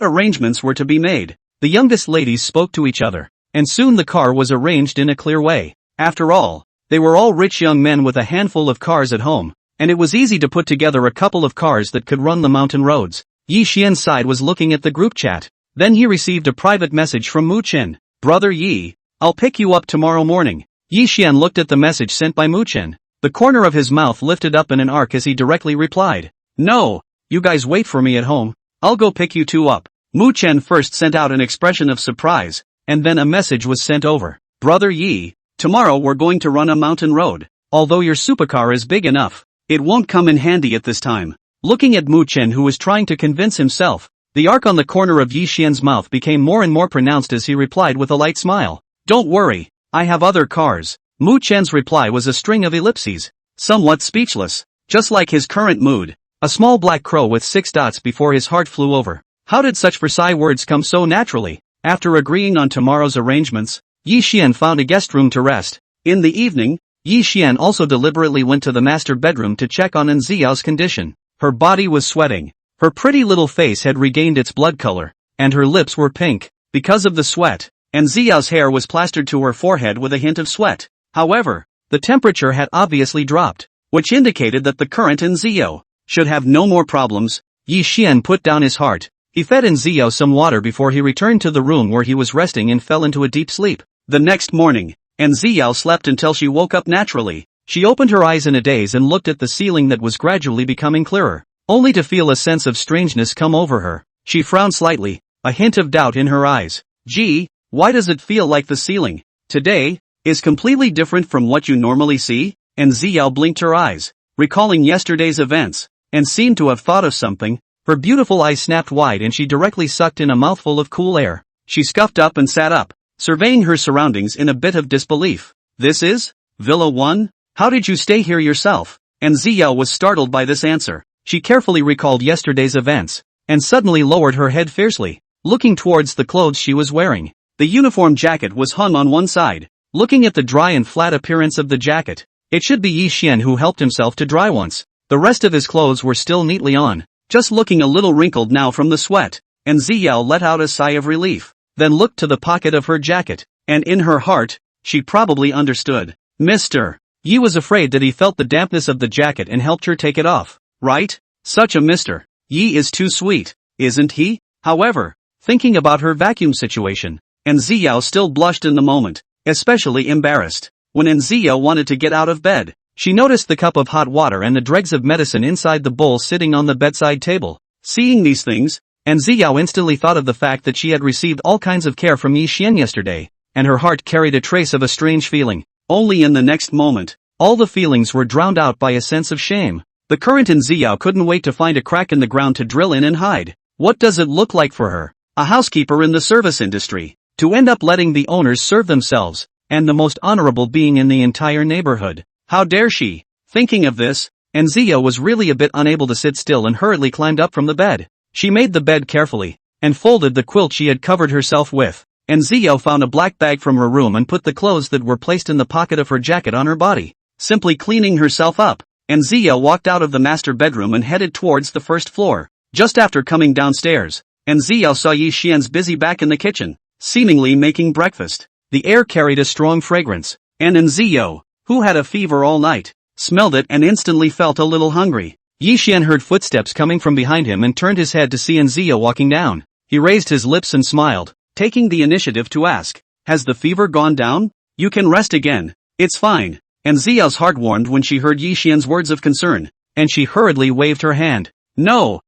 arrangements were to be made. The youngest ladies spoke to each other, and soon the car was arranged in a clear way. After all, they were all rich young men with a handful of cars at home, and it was easy to put together a couple of cars that could run the mountain roads. Yi Xian's side was looking at the group chat. Then he received a private message from Mu Chen. Brother Yi, I'll pick you up tomorrow morning. Yi Xian looked at the message sent by Mu Chen. The corner of his mouth lifted up in an arc as he directly replied. No, you guys wait for me at home. I'll go pick you two up. Mu Chen first sent out an expression of surprise, and then a message was sent over. Brother Yi, tomorrow we're going to run a mountain road. Although your supercar is big enough, it won't come in handy at this time. Looking at Mu Chen, who was trying to convince himself, the arc on the corner of Yi Xian's mouth became more and more pronounced as he replied with a light smile. Don't worry, I have other cars. Mu Chen's reply was a string of ellipses, somewhat speechless, just like his current mood. A small black crow with 6 dots before his heart flew over. How did such precise words come so naturally? After agreeing on tomorrow's arrangements, Yi Xian found a guest room to rest. In the evening, Yi Xian also deliberately went to the master bedroom to check on Enziao's condition. Her body was sweating. Her pretty little face had regained its blood color, and her lips were pink, because of the sweat. Enziao's hair was plastered to her forehead with a hint of sweat. However, the temperature had obviously dropped, which indicated that the current Enziao should have no more problems. Yi Xian put down his heart. He fed Enziao some water before he returned to the room where he was resting and fell into a deep sleep. The next morning, Enziao slept until she woke up naturally. She opened her eyes in a daze and looked at the ceiling that was gradually becoming clearer, only to feel a sense of strangeness come over her. She frowned slightly, a hint of doubt in her eyes. Gee, why does it feel like the ceiling today is completely different from what you normally see? Enziao blinked her eyes, recalling yesterday's events, and seemed to have thought of something. Her beautiful eyes snapped wide and she directly sucked in a mouthful of cool air. She scuffed up and sat up, surveying her surroundings in a bit of disbelief. This is Villa 1? How did you stay here yourself? Enziao was startled by this answer. She carefully recalled yesterday's events, and suddenly lowered her head fiercely, looking towards the clothes she was wearing. The uniform jacket was hung on one side. Looking at the dry and flat appearance of the jacket, it should be Yi Xian who helped himself to dry once. The rest of his clothes were still neatly on, just looking a little wrinkled now from the sweat. Enziao let out a sigh of relief, then looked to the pocket of her jacket, and in her heart, she probably understood. Mr. Yi was afraid that he felt the dampness of the jacket and helped her take it off. Right? Such a Mr. Yi is too sweet, isn't he? However, thinking about her vacuum situation, Enziao still blushed in the moment, especially embarrassed. When Enziao wanted to get out of bed, she noticed the cup of hot water and the dregs of medicine inside the bowl sitting on the bedside table. Seeing these things, Enziao instantly thought of the fact that she had received all kinds of care from Yi Xian yesterday, and her heart carried a trace of a strange feeling. Only in the next moment, all the feelings were drowned out by a sense of shame. The current Enziao couldn't wait to find a crack in the ground to drill in and hide. What does it look like for her, a housekeeper in the service industry, to end up letting the owners serve themselves, and the most honorable being in the entire neighborhood? How dare she? Thinking of this, Enziao was really a bit unable to sit still and hurriedly climbed up from the bed. She made the bed carefully, and folded the quilt she had covered herself with. Enziao found a black bag from her room and put the clothes that were placed in the pocket of her jacket on her body. Simply cleaning herself up, Enziao walked out of the master bedroom and headed towards the first floor. Just after coming downstairs, Enziao saw Yi Xian's busy back in the kitchen, seemingly making breakfast. The air carried a strong fragrance, and Enziao, who had a fever all night, smelled it and instantly felt a little hungry. Yi Xian heard footsteps coming from behind him and turned his head to see Enziao walking down. He raised his lips and smiled, taking the initiative to ask, "Has the fever gone down? You can rest again. It's fine." Enziao's heart warmed when she heard Yi Xian's words of concern, and she hurriedly waved her hand. No,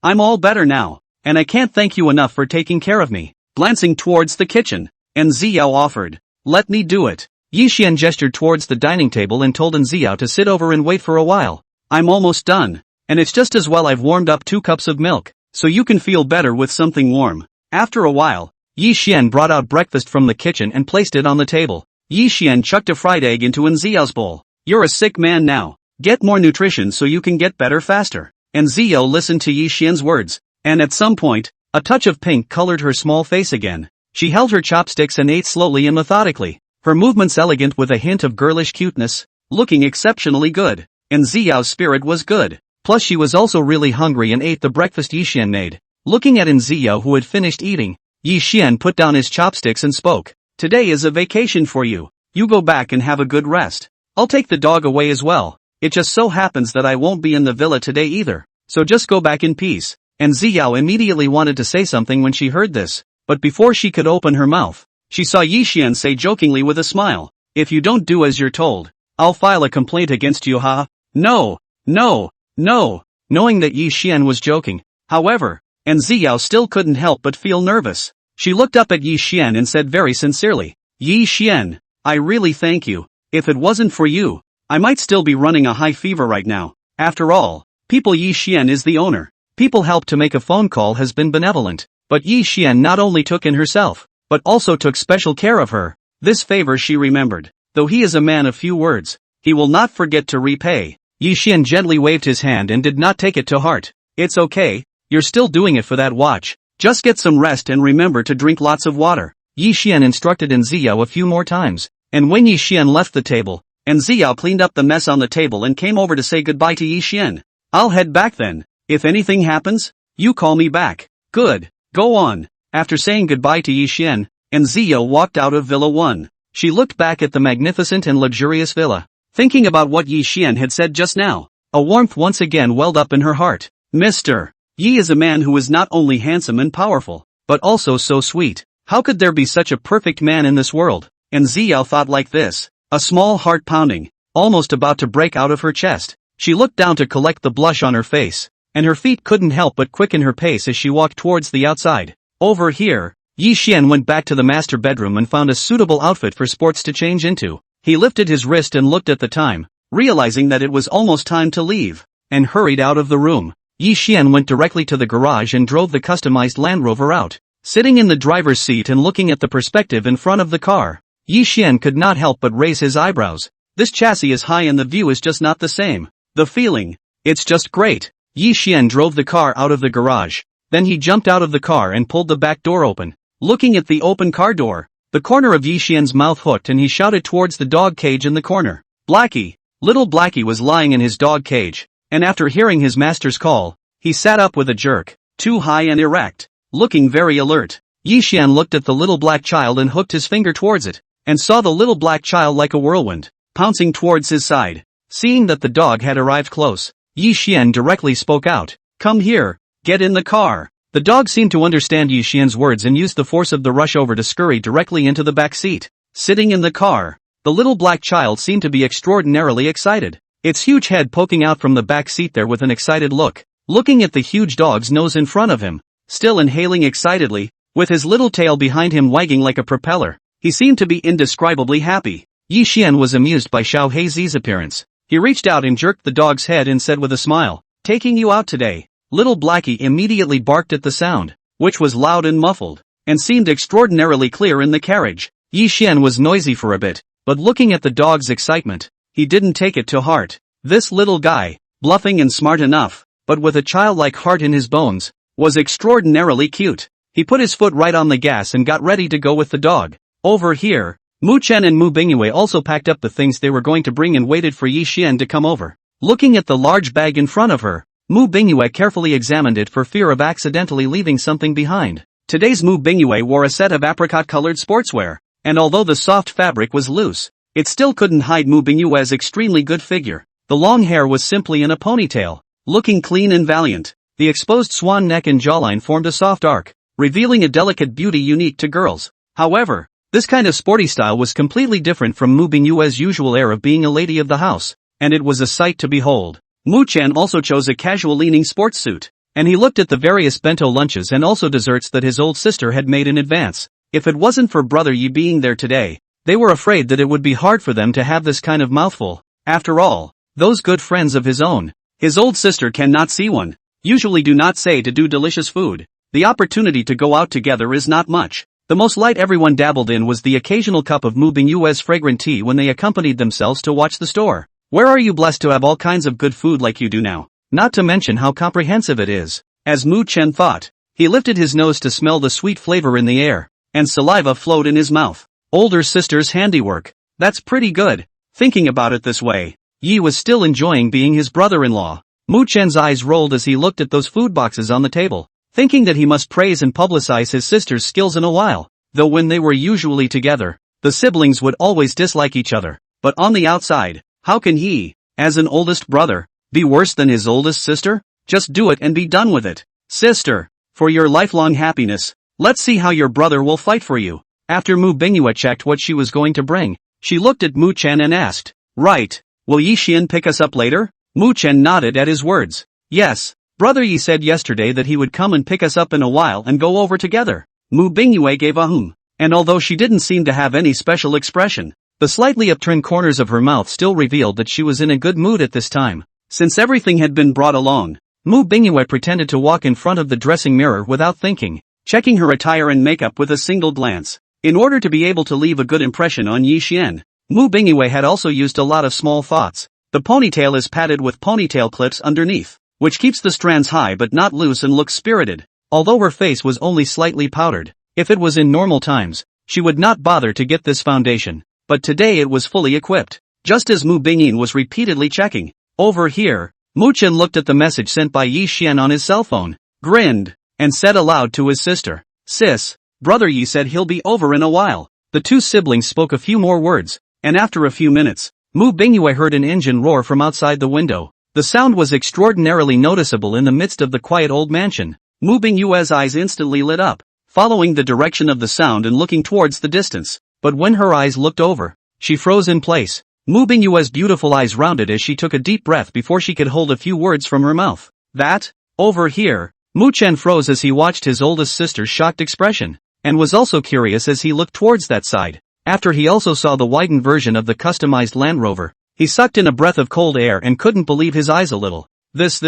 I'm all better now, and I can't thank you enough for taking care of me." Glancing towards the kitchen, Enziao offered, "Let me do it." Yi Xian gestured towards the dining table and told Enziao to sit over and wait for a while. "I'm almost done, and it's just as well I've warmed up 2 cups of milk, so you can feel better with something warm." After a while, Yi Xian brought out breakfast from the kitchen and placed it on the table. Yi Xian chucked a fried egg into Enziao's bowl. "You're a sick man now. Get more nutrition so you can get better faster." Enziao listened to Yi Xian's words, and at some point, a touch of pink colored her small face again. She held her chopsticks and ate slowly and methodically, her movements elegant with a hint of girlish cuteness, looking exceptionally good. Enziao's spirit was good, plus she was also really hungry and ate the breakfast Yi Xian made. Looking at Enziao, who had finished eating, Yi Xian put down his chopsticks and spoke. "Today is a vacation for you. You go back and have a good rest. I'll take the dog away as well. It just so happens that I won't be in the villa today either, so just go back in peace. And Ziyao immediately wanted to say something when she heard this, but before she could open her mouth, she saw Yi Xian say jokingly with a smile, "If you don't do as you're told, I'll file a complaint against you, ha." No, no, no. Knowing that Yi Xian was joking, however, and Ziyao still couldn't help but feel nervous. She looked up at Yi Xian and said very sincerely, "Yi Xian, I really thank you. If it wasn't for you, I might still be running a high fever right now. After all, people Yi Xian is the owner. People help to make a phone call has been benevolent, but Yi Xian not only took in herself, but also took special care of her. This favor she remembered. Though he is a man of few words, he will not forget to repay." Yi Xian gently waved his hand and did not take it to heart. "It's okay, you're still doing it for that watch. Just get some rest and remember to drink lots of water." Yi Xian instructed Ziyao a few more times, and when Yi Xian left the table, and Ziyao cleaned up the mess on the table and came over to say goodbye to Yi Xian. "I'll head back then. If anything happens, you call me back." "Good, go on." After saying goodbye to Yi Xian, and Ziyao walked out of Villa 1. She looked back at the magnificent and luxurious villa, thinking about what Yi Xian had said just now. A warmth once again welled up in her heart. Mr. Yi is a man who is not only handsome and powerful, but also so sweet. How could there be such a perfect man in this world? And Ziyao thought like this, a small heart pounding, almost about to break out of her chest. She looked down to collect the blush on her face, and her feet couldn't help but quicken her pace as she walked towards the outside. Over here, Yi Xian went back to the master bedroom and found a suitable outfit for sports to change into. He lifted his wrist and looked at the time, realizing that it was almost time to leave, and hurried out of the room. Yi Xian went directly to the garage and drove the customized Land Rover out. Sitting in the driver's seat and looking at the perspective in front of the car, Yi Xian could not help but raise his eyebrows. This chassis is high and the view is just not the same. The feeling, it's just great. Yi Xian drove the car out of the garage. Then he jumped out of the car and pulled the back door open. Looking at the open car door, the corner of Yi Xian's mouth hooked and he shouted towards the dog cage in the corner. "Blackie!" Little Blackie was lying in his dog cage, and after hearing his master's call, he sat up with a jerk, too high and erect, looking very alert. Yi Xian looked at the little black child and hooked his finger towards it, and saw the little black child like a whirlwind, pouncing towards his side. Seeing that the dog had arrived close, Yi Xian directly spoke out, "Come here, get in the car." The dog seemed to understand Yi Xian's words and used the force of the rush over to scurry directly into the back seat. Sitting in the car, the little black child seemed to be extraordinarily excited, its huge head poking out from the back seat there with an excited look, looking at the huge dog's nose in front of him, still inhaling excitedly, with his little tail behind him wagging like a propeller. He seemed to be indescribably happy. Yi Xian was amused by Xiao Heizi's appearance. He reached out and jerked the dog's head and said with a smile, "Taking you out today." Little Blackie immediately barked at the sound, which was loud and muffled, and seemed extraordinarily clear in the carriage. Yi Xian was noisy for a bit, but looking at the dog's excitement, he didn't take it to heart. This little guy, bluffing and smart enough, but with a childlike heart in his bones, was extraordinarily cute. He put his foot right on the gas and got ready to go with the dog. Over here, Mu Chen and Mu Bingyue also packed up the things they were going to bring and waited for Yi Xian to come over. Looking at the large bag in front of her, Mu Bingyue carefully examined it for fear of accidentally leaving something behind. Today's Mu Bingyue wore a set of apricot-colored sportswear, and although the soft fabric was loose, it still couldn't hide Mu Bingyue's extremely good figure. The long hair was simply in a ponytail, looking clean and valiant. The exposed swan neck and jawline formed a soft arc, revealing a delicate beauty unique to girls. However, this kind of sporty style was completely different from Mu Bingyue's usual air of being a lady of the house, and it was a sight to behold. Mu Chen also chose a casual-leaning sports suit, and he looked at the various bento lunches and also desserts that his old sister had made in advance. If it wasn't for Brother Yi being there today, they were afraid that it would be hard for them to have this kind of mouthful. After all, those good friends of his own, his old sister cannot see one, usually do not say to do delicious food. The opportunity to go out together is not much. The most light everyone dabbled in was the occasional cup of Mu Bingyue's fragrant tea when they accompanied themselves to watch the store. Where are you blessed to have all kinds of good food like you do now? Not to mention how comprehensive it is. As Mu Chen thought, he lifted his nose to smell the sweet flavor in the air, and saliva flowed in his mouth. Older sister's handiwork. That's pretty good. Thinking about it this way, Yi was still enjoying being his brother-in-law. Mu Chen's eyes rolled as he looked at those food boxes on the table, thinking that he must praise and publicize his sister's skills in a while. Though when they were usually together, the siblings would always dislike each other. But on the outside, how can he, As an oldest brother, be worse than his oldest sister? Just do it and be done with it. Sister, for your lifelong happiness, let's see how your brother will fight for you. After Mu Bingyue checked what she was going to bring, she looked at Mu Chen and asked, right, will Yi Xian pick us up later? Mu Chen nodded at his words. Yes, Brother Yi said yesterday that he would come and pick us up in a while and go over together. Mu Bingyue gave a and although she didn't seem to have any special expression, the slightly upturned corners of her mouth still revealed that she was in a good mood at this time. Since everything had been brought along, Mu Bingyue pretended to walk in front of the dressing mirror without thinking, checking her attire and makeup with a single glance. In order to be able to leave a good impression on Yi Xian, Mu Bingyue had also used a lot of small thoughts. The ponytail is padded with ponytail clips underneath, which keeps the strands high but not loose and looks spirited. Although her face was only slightly powdered, if it was in normal times, she would not bother to get this foundation. But today it was fully equipped. Just as Mu Bingyin was repeatedly checking. Over here, Mu Chen looked at the message sent by Yi Xian on his cell phone, grinned, and said aloud to his sister, Sis, Brother Yi said he'll be over in a while. The two siblings spoke a few more words, and after a few minutes, Mu Bingyue heard an engine roar from outside the window. The sound was extraordinarily noticeable in the midst of the quiet old mansion. Mu Bingyue's eyes instantly lit up, following the direction of the sound and looking towards the distance. But when her eyes looked over, she froze in place. Mu Bingyue's beautiful eyes rounded as she took a deep breath before she could hold a few words from her mouth. That? Over here? Mu Chen froze as he watched his oldest sister's shocked expression, and was also curious as he looked towards that side. After he also saw the widened version of the customized Land Rover, he sucked in a breath of cold air and couldn't believe his eyes a little. This.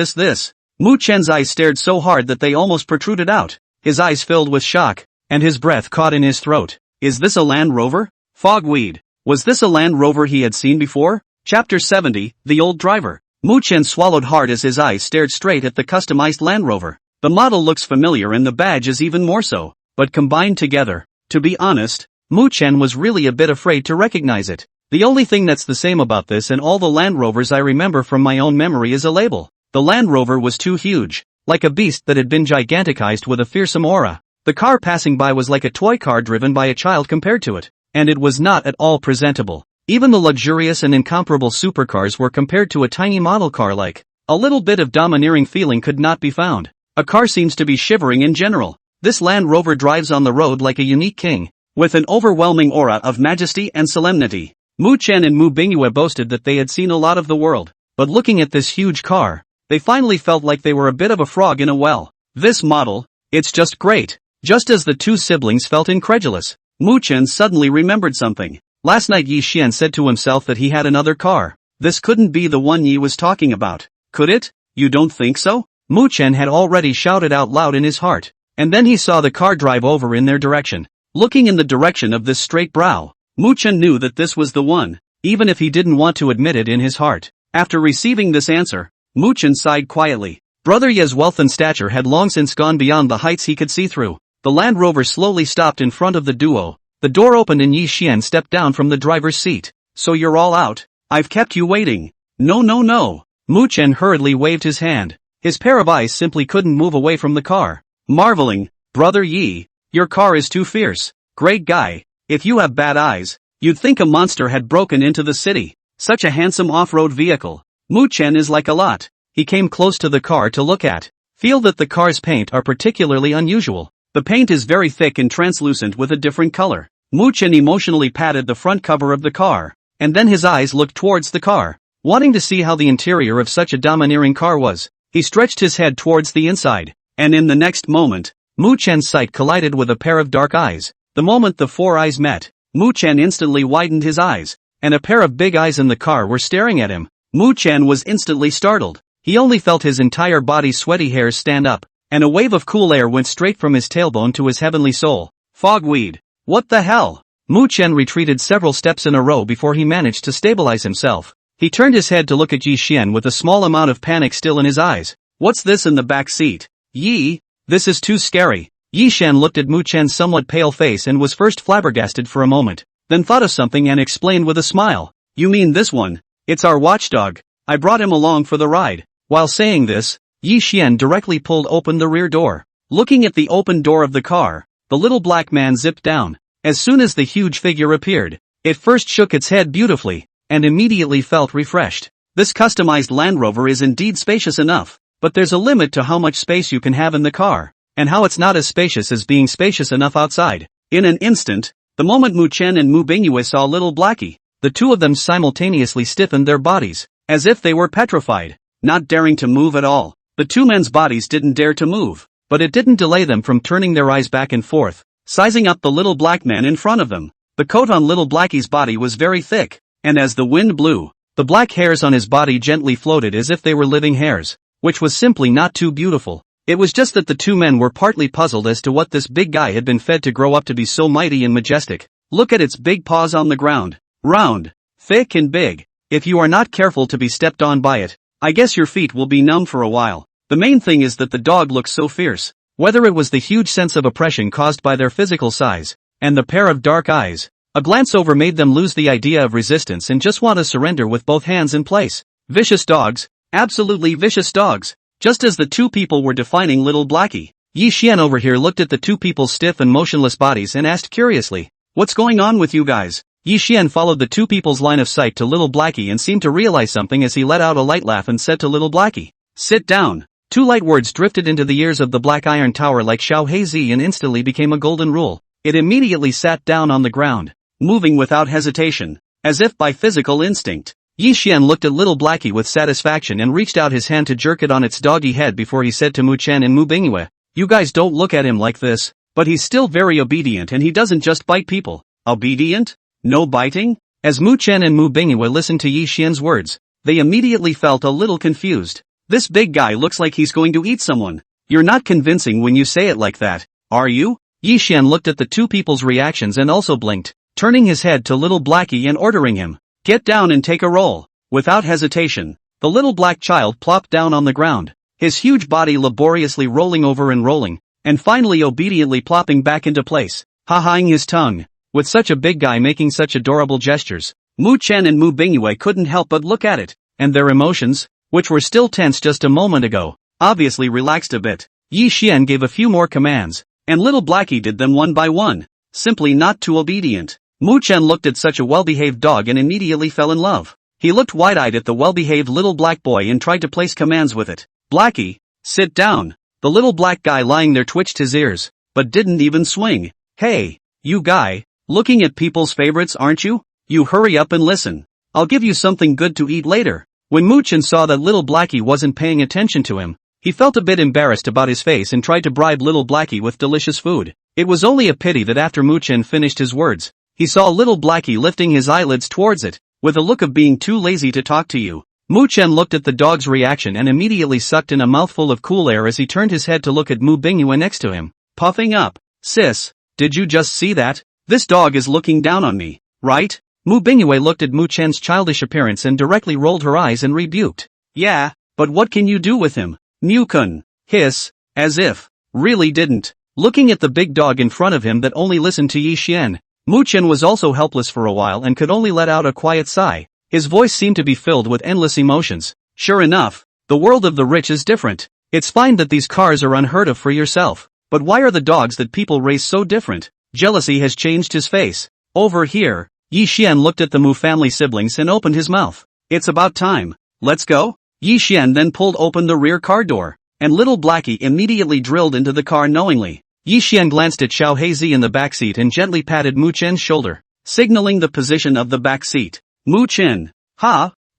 Mu Chen's eyes stared so hard that they almost protruded out. His eyes filled with shock, and his breath caught in his throat. Is this a Land Rover? Fogweed. Was this a Land Rover he had seen before? Chapter 70, The Old Driver. Mu Chen swallowed hard as his eyes stared straight at the customized Land Rover. The model looks familiar and the badge is even more so, but combined together, to be honest, Mu Chen was really a bit afraid to recognize it. The only thing that's the same about this and all the Land Rovers I remember from my own memory is a label. The Land Rover was too huge, like a beast that had been giganticized with a fearsome aura. The car passing by was like a toy car driven by a child compared to it, and it was not at all presentable. Even the luxurious and incomparable supercars were compared to a tiny model car like. A little bit of domineering feeling could not be found. A car seems to be shivering in general. This Land Rover drives on the road like a unique king, with an overwhelming aura of majesty and solemnity. Mu Chen and Mu Bingyue boasted that they had seen a lot of the world, but looking at this huge car, they finally felt like they were a bit of a frog in a well. This model, it's just great. Just as the two siblings felt incredulous, Mu Chen suddenly remembered something. Last night Yi Xian said to himself that he had another car. This couldn't be the one Yi was talking about, could it? You don't think so? Mu Chen had already shouted out loud in his heart, and then he saw the car drive over in their direction. Looking in the direction of this straight brow, Mu Chen knew that this was the one, even if he didn't want to admit it in his heart. After receiving this answer, Mu Chen sighed quietly. Brother Ye's wealth and stature had long since gone beyond the heights he could see through. The Land Rover slowly stopped in front of the duo. The door opened and Yi Xian stepped down from the driver's seat. So you're all out? I've kept you waiting. No. Mu Chen hurriedly waved his hand. His pair of eyes simply couldn't move away from the car. Marveling, Brother Yi, your car is too fierce. Great guy. If you have bad eyes, you'd think a monster had broken into the city. Such a handsome off-road vehicle. Mu Chen is like a lot. He came close to the car to look at. Feel that the car's paint are particularly unusual. The paint is very thick and translucent with a different color. Mu Chen emotionally patted the front cover of the car, and then his eyes looked towards the car, wanting to see how the interior of such a domineering car was. He stretched his head towards the inside, and in the next moment, Mu Chen's sight collided with a pair of dark eyes. The moment the four eyes met, Mu Chen instantly widened his eyes, and a pair of big eyes in the car were staring at him. Mu Chen was instantly startled. He only felt his entire body's sweaty hairs stand up, and a wave of cool air went straight from his tailbone to his heavenly soul. Fogweed. What the hell? Mu Chen retreated several steps in a row before he managed to stabilize himself. He turned his head to look at Yi Xian with a small amount of panic still in his eyes. What's this in the back seat? Yi? This is too scary. Yi Xian looked at Mu Chen's somewhat pale face and was first flabbergasted for a moment, then thought of something and explained with a smile. You mean this one? It's our watchdog. I brought him along for the ride. While saying this, Yi Xian directly pulled open the rear door. Looking at the open door of the car, the little black man zipped down. As soon as the huge figure appeared, it first shook its head beautifully, and immediately felt refreshed. This customized Land Rover is indeed spacious enough, but there's a limit to how much space you can have in the car, and how it's not as spacious as being spacious enough outside. In an instant, the moment Mu Chen and Mu Bingyue saw little Blackie, the two of them simultaneously stiffened their bodies, as if they were petrified, not daring to move at all. The two men's bodies didn't dare to move, but it didn't delay them from turning their eyes back and forth, sizing up the little black man in front of them. The coat on little Blackie's body was very thick, and as the wind blew, the black hairs on his body gently floated as if they were living hairs, which was simply not too beautiful. It was just that the two men were partly puzzled as to what this big guy had been fed to grow up to be so mighty and majestic. Look at its big paws on the ground. Round, thick and big. If you are not careful to be stepped on by it, I guess your feet will be numb for a while. The main thing is that the dog looks so fierce. Whether it was the huge sense of oppression caused by their physical size, and the pair of dark eyes, a glance over made them lose the idea of resistance and just want to surrender with both hands in place. Vicious dogs, absolutely vicious dogs. Just as the two people were defining little Blackie, Yi Xian over here looked at the two people's stiff and motionless bodies and asked curiously, "What's going on with you guys?" Yi Xian followed the two people's line of sight to little Blackie and seemed to realize something as he let out a light laugh and said to little Blackie, "Sit down." Two light words drifted into the ears of the Black Iron Tower like Xiao Heizi and instantly became a golden rule. It immediately sat down on the ground, moving without hesitation, as if by physical instinct. Yi Xian looked at little Blackie with satisfaction and reached out his hand to jerk it on its doggy head before he said to Mu Chen and Mu Bingyue, "You guys don't look at him like this, but he's still very obedient and he doesn't just bite people." Obedient? No biting? As Mu Chen and Mu Bingyue listened to Yi Xian's words, they immediately felt a little confused. This big guy looks like he's going to eat someone. You're not convincing when you say it like that, are you? Yi Xian looked at the two people's reactions and also blinked, turning his head to little Blackie and ordering him, "Get down and take a roll." Without hesitation, the little black child plopped down on the ground, his huge body laboriously rolling over and rolling, and finally obediently plopping back into place, ha-haing his tongue. With such a big guy making such adorable gestures, Mu Chen and Mu Bingyue couldn't help but look at it, and their emotions, which were still tense just a moment ago, obviously relaxed a bit. Yi Xian gave a few more commands, and little Blackie did them one by one, simply not too obedient. Mu Chen looked at such a well-behaved dog and immediately fell in love. He looked wide-eyed at the well-behaved little black boy and tried to place commands with it. "Blackie, sit down." The little black guy lying there twitched his ears, but didn't even swing. "Hey, you guy, looking at people's favorites aren't you? You hurry up and listen. I'll give you something good to eat later." When Mu Chen saw that little Blackie wasn't paying attention to him, he felt a bit embarrassed about his face and tried to bribe little Blackie with delicious food. It was only a pity that after Mu Chen finished his words, he saw little Blackie lifting his eyelids towards it, with a look of being too lazy to talk to you. Mu Chen looked at the dog's reaction and immediately sucked in a mouthful of cool air as he turned his head to look at Mu Bingyue next to him, puffing up. "Sis, did you just see that? This dog is looking down on me, right?" Mu Bingyue looked at Mu Chen's childish appearance and directly rolled her eyes and rebuked. "Yeah, but what can you do with him? Mu-kun." Hiss, as if, really didn't. Looking at the big dog in front of him that only listened to Yi Xian, Mu Chen was also helpless for a while and could only let out a quiet sigh. His voice seemed to be filled with endless emotions. Sure enough, the world of the rich is different. It's fine that these cars are unheard of for yourself, but why are the dogs that people raise so different? Jealousy has changed his face. Over here, Yi Xian looked at the Mu family siblings and opened his mouth. "It's about time. Let's go." Yi Xian then pulled open the rear car door, and little Blackie immediately drilled into the car knowingly. Yi Xian glanced at Xiao Heizi in the back seat and gently patted Mu Chen's shoulder, signaling the position of the back seat. "Mu Chen,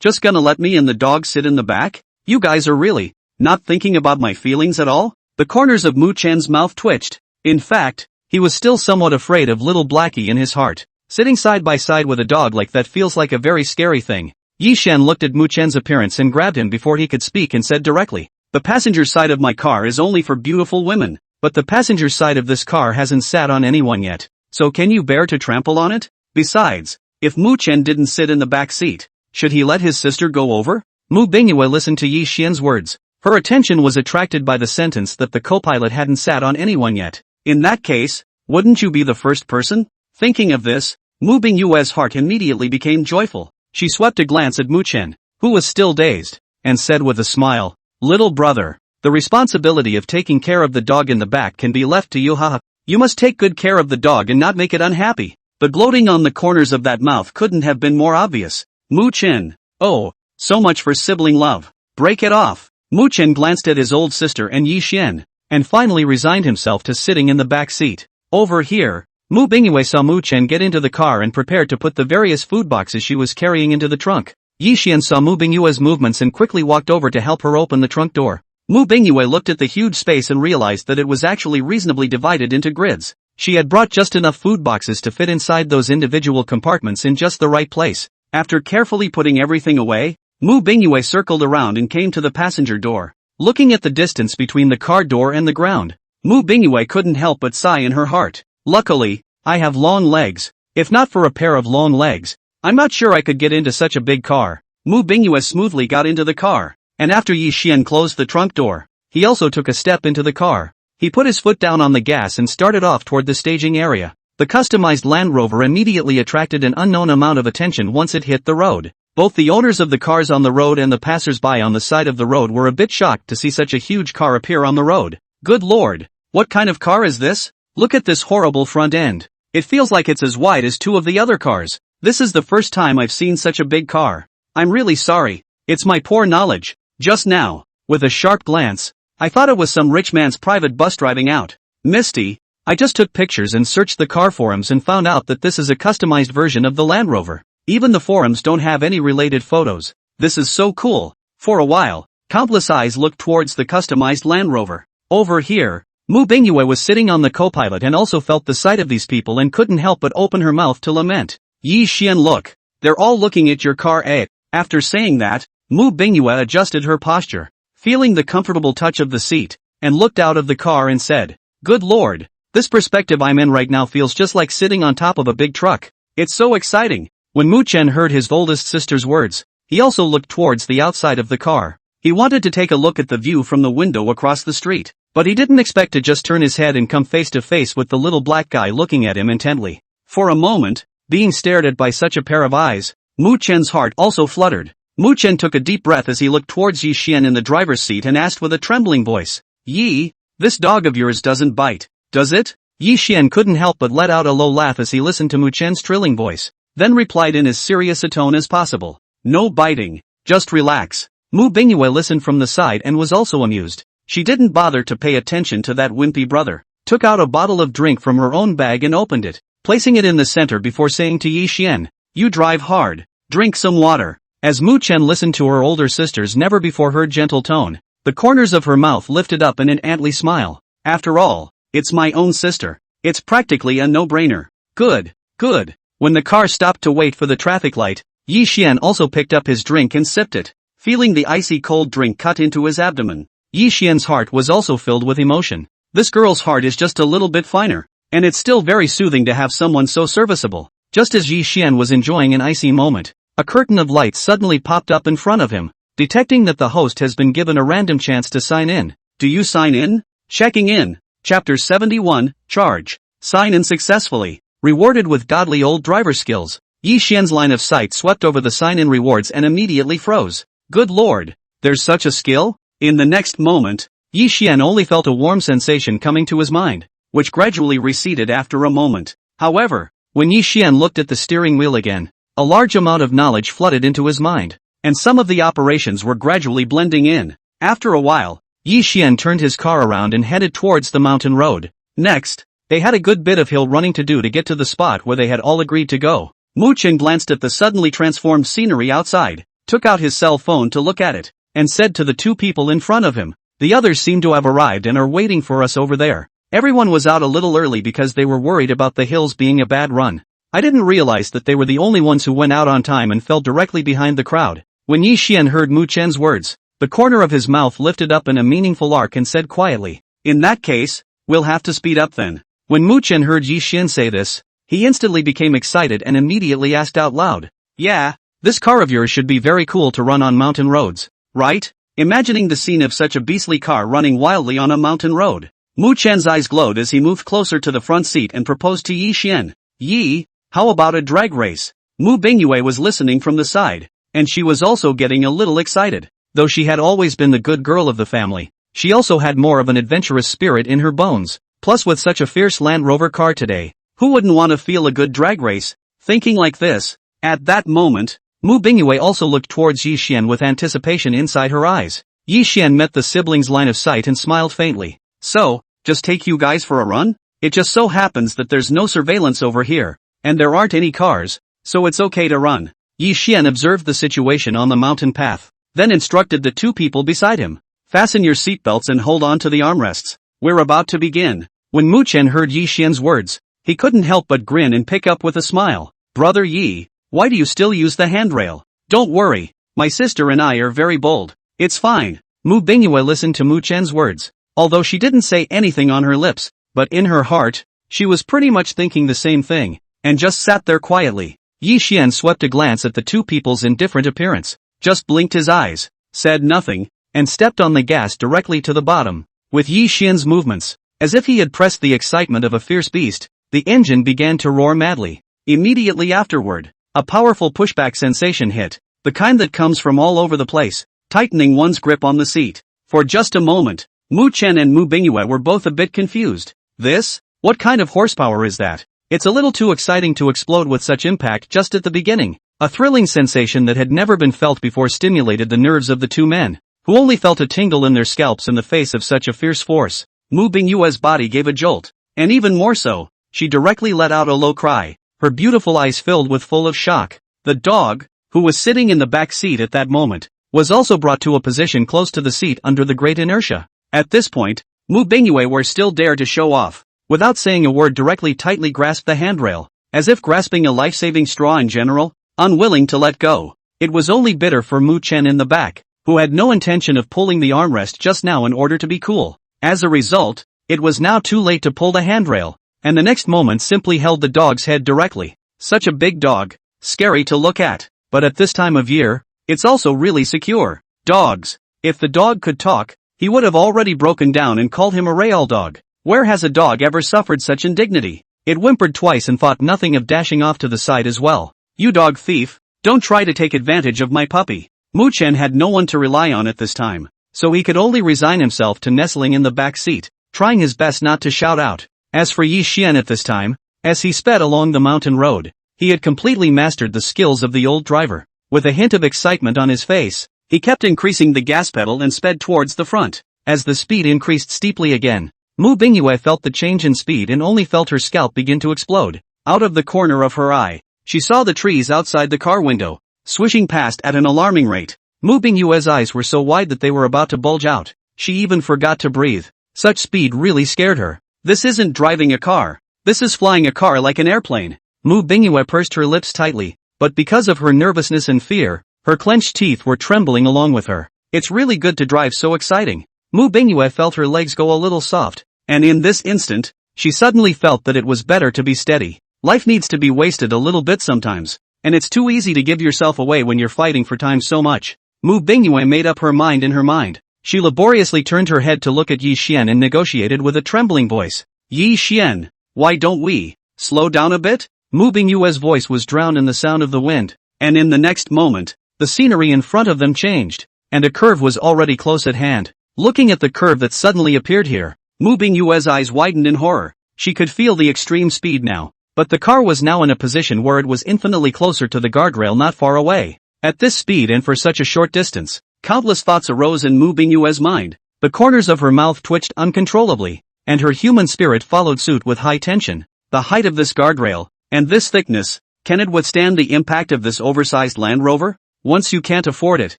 just gonna let me and the dog sit in the back? You guys are really not thinking about my feelings at all?" The corners of Mu Chen's mouth twitched. In fact, he was still somewhat afraid of little Blackie in his heart. Sitting side by side with a dog like that feels like a very scary thing. Yi Xian looked at Mu Chen's appearance and grabbed him before he could speak and said directly, "The passenger side of my car is only for beautiful women, but the passenger side of this car hasn't sat on anyone yet, so can you bear to trample on it? Besides, if Mu Chen didn't sit in the back seat, should he let his sister go over?" Mu Bingyue listened to Yi Xian's words. Her attention was attracted by the sentence that the co-pilot hadn't sat on anyone yet. "In that case, wouldn't you be the first person?" Thinking of this, Mu Bingyue's heart immediately became joyful. She swept a glance at Mu Chen, who was still dazed, and said with a smile, "Little brother, the responsibility of taking care of the dog in the back can be left to you, haha. You must take good care of the dog and not make it unhappy." The gloating on the corners of that mouth couldn't have been more obvious. "Mu Chen, oh, So much for sibling love. Break it off. Mu Chen glanced at his old sister and Yi Xian, and finally resigned himself to sitting in the back seat. Over here, Mu Bingyue saw Mu Chen get into the car and prepared to put the various food boxes she was carrying into the trunk. Yi Xian saw Mu Bingyue's movements and quickly walked over to help her open the trunk door. Mu Bingyue looked at the huge space and realized that it was actually reasonably divided into grids. She had brought just enough food boxes to fit inside those individual compartments in just the right place. After carefully putting everything away, Mu Bingyue circled around and came to the passenger door. Looking at the distance between the car door and the ground, Mu Bingyue couldn't help but sigh in her heart. Luckily, I have long legs. If not for a pair of long legs, I'm not sure I could get into such a big car. Mu Bingyue smoothly got into the car, and after Yi Xian closed the trunk door, he also took a step into the car. He put his foot down on the gas and started off toward the staging area. The customized Land Rover immediately attracted an unknown amount of attention once it hit the road. Both the owners of the cars on the road and the passers-by on the side of the road were a bit shocked to see such a huge car appear on the road. Good lord, what kind of car is this? Look at this horrible front end. It feels like it's as wide as two of the other cars. This is the first time I've seen such a big car. I'm really sorry. It's my poor knowledge. Just now, with a sharp glance, I thought it was some rich man's private bus driving out. Misty, I just took pictures and searched the car forums and found out that this is a customized version of the Land Rover. Even the forums don't have any related photos. This is so cool. For a while, countless eyes looked towards the customized Land Rover. Over here, Mu Bingyue was sitting on the co-pilot and also felt the sight of these people and couldn't help but open her mouth to lament. Yi Xian, look. They're all looking at your car, eh? After saying that, Mu Bingyue adjusted her posture, feeling the comfortable touch of the seat, and looked out of the car and said, good lord, this perspective I'm in right now feels just like sitting on top of a big truck. It's so exciting. When Mu Chen heard his oldest sister's words, he also looked towards the outside of the car. He wanted to take a look at the view from the window across the street, but he didn't expect to just turn his head and come face to face with the little black guy looking at him intently. For a moment, being stared at by such a pair of eyes, Mu Chen's heart also fluttered. Mu Chen took a deep breath as he looked towards Yi Xian in the driver's seat and asked with a trembling voice, Yi, this dog of yours doesn't bite, does it? Yi Xian couldn't help but let out a low laugh as he listened to Mu Chen's trilling voice, then replied in as serious a tone as possible, no biting, just relax. Mu Bingyue listened from the side and was also amused. She didn't bother to pay attention to that wimpy brother, took out a bottle of drink from her own bag and opened it, placing it in the center before saying to Yi Xian, you drive hard, drink some water. As Mu Chen listened to her older sister's never-before-heard gentle tone, the corners of her mouth lifted up in an antly smile. After all, it's my own sister. It's practically a no-brainer. Good, good. When the car stopped to wait for the traffic light, Yi Xian also picked up his drink and sipped it, feeling the icy cold drink cut into his abdomen. Yi Xian's heart was also filled with emotion. This girl's heart is just a little bit finer, and it's still very soothing to have someone so serviceable. Just as Yi Xian was enjoying an icy moment, a curtain of light suddenly popped up in front of him, detecting that the host has been given a random chance to sign in. Do you sign in? Checking in. Chapter 71, Charge. Sign in successfully. Rewarded with godly old driver skills. Yi Xian's line of sight swept over the sign-in rewards and immediately froze. Good lord, there's such a skill? In the next moment, Yi Xian only felt a warm sensation coming to his mind, which gradually receded after a moment. However, when Yi Xian looked at the steering wheel again, a large amount of knowledge flooded into his mind, and some of the operations were gradually blending in. After a while, Yi Xian turned his car around and headed towards the mountain road. Next, they had a good bit of hill running to do to get to the spot where they had all agreed to go. Mu Chen glanced at the suddenly transformed scenery outside, took out his cell phone to look at it, and said to the two people in front of him, the others seem to have arrived and are waiting for us over there. Everyone was out a little early because they were worried about the hills being a bad run. I didn't realize that they were the only ones who went out on time and fell directly behind the crowd. When Yi Xian heard Mu Chen's words, the corner of his mouth lifted up in a meaningful arc and said quietly, in that case, we'll have to speed up then. When Mu Chen heard Yi Xian say this, he instantly became excited and immediately asked out loud, yeah, this car of yours should be very cool to run on mountain roads, right? Imagining the scene of such a beastly car running wildly on a mountain road, Mu Chen's eyes glowed as he moved closer to the front seat and proposed to Yi Xian, Yi, how about a drag race? Mu Bingyue was listening from the side, and she was also getting a little excited. Though she had always been the good girl of the family, she also had more of an adventurous spirit in her bones. Plus with such a fierce Land Rover car today, who wouldn't want to feel a good drag race? Thinking like this, at that moment, Mu Bingyue also looked towards Yi Xian with anticipation inside her eyes. Yi Xian met the siblings' line of sight and smiled faintly. So, just take you guys for a run? It just so happens that there's no surveillance over here, and there aren't any cars, so it's okay to run. Yi Xian observed the situation on the mountain path, then instructed the two people beside him. Fasten your seatbelts and hold on to the armrests. We're about to begin. When Mu Chen heard Yi Xian's words, he couldn't help but grin and pick up with a smile. Brother Yi, why do you still use the handrail? Don't worry, my sister and I are very bold. It's fine. Mu Bingyue listened to Mu Chen's words, although she didn't say anything on her lips, but in her heart, she was pretty much thinking the same thing, and just sat there quietly. Yi Xian swept a glance at the two people's indifferent appearance, just blinked his eyes, said nothing, and stepped on the gas directly to the bottom. With Yi Xian's movements, as if he had pressed the excitement of a fierce beast, the engine began to roar madly. Immediately afterward, a powerful pushback sensation hit, the kind that comes from all over the place, tightening one's grip on the seat. For just a moment, Mu Chen and Mu Bingyue were both a bit confused. This? What kind of horsepower is that? It's a little too exciting to explode with such impact just at the beginning. A thrilling sensation that had never been felt before stimulated the nerves of the two men, who only felt a tingle in their scalps in the face of such a fierce force. Mu Bingyue's body gave a jolt, and even more so, she directly let out a low cry, her beautiful eyes filled with full of shock. The dog, who was sitting in the back seat at that moment, was also brought to a position close to the seat under the great inertia. At this point, Mu Bingyue were still dared to show off. Without saying a word directly tightly grasped the handrail, as if grasping a life-saving straw in general, unwilling to let go. It was only bitter for Mu Chen in the back, who had no intention of pulling the armrest just now in order to be cool. As a result, it was now too late to pull the handrail, and the next moment simply held the dog's head directly. Such a big dog, scary to look at, but at this time of year, it's also really secure. Dogs. If the dog could talk, he would have already broken down and called him a real dog. Where has a dog ever suffered such indignity? It whimpered twice and thought nothing of dashing off to the side as well. You dog thief, don't try to take advantage of my puppy. Mu Chen had no one to rely on at this time, so he could only resign himself to nestling in the back seat, trying his best not to shout out. As for Yi Xian at this time, as he sped along the mountain road, he had completely mastered the skills of the old driver. With a hint of excitement on his face, he kept increasing the gas pedal and sped towards the front. As the speed increased steeply again, Mu Bingyue felt the change in speed and only felt her scalp begin to explode. Out of the corner of her eye, she saw the trees outside the car window, swishing past at an alarming rate. Mu Bingyue's eyes were so wide that they were about to bulge out. She even forgot to breathe. Such speed really scared her. This isn't driving a car. This is flying a car like an airplane. Mu Bingyue pursed her lips tightly, but because of her nervousness and fear, her clenched teeth were trembling along with her. It's really good to drive so exciting. Mu Bingyue felt her legs go a little soft, and in this instant, she suddenly felt that it was better to be steady. Life needs to be wasted a little bit sometimes, and it's too easy to give yourself away when you're fighting for time so much. Mu Bingyue made up her mind in her mind. She laboriously turned her head to look at Yi Xian and negotiated with a trembling voice. Yi Xian, why don't we slow down a bit? Mu Bingyue's voice was drowned in the sound of the wind, and in the next moment, the scenery in front of them changed, and a curve was already close at hand. Looking at the curve that suddenly appeared here, Mu Bingyue's eyes widened in horror. She could feel the extreme speed now, but the car was now in a position where it was infinitely closer to the guardrail not far away. At this speed and for such a short distance, countless thoughts arose in Mu Bingyue's mind. The corners of her mouth twitched uncontrollably, and her human spirit followed suit with high tension. The height of this guardrail, and this thickness, can it withstand the impact of this oversized Land Rover? Once you can't afford it,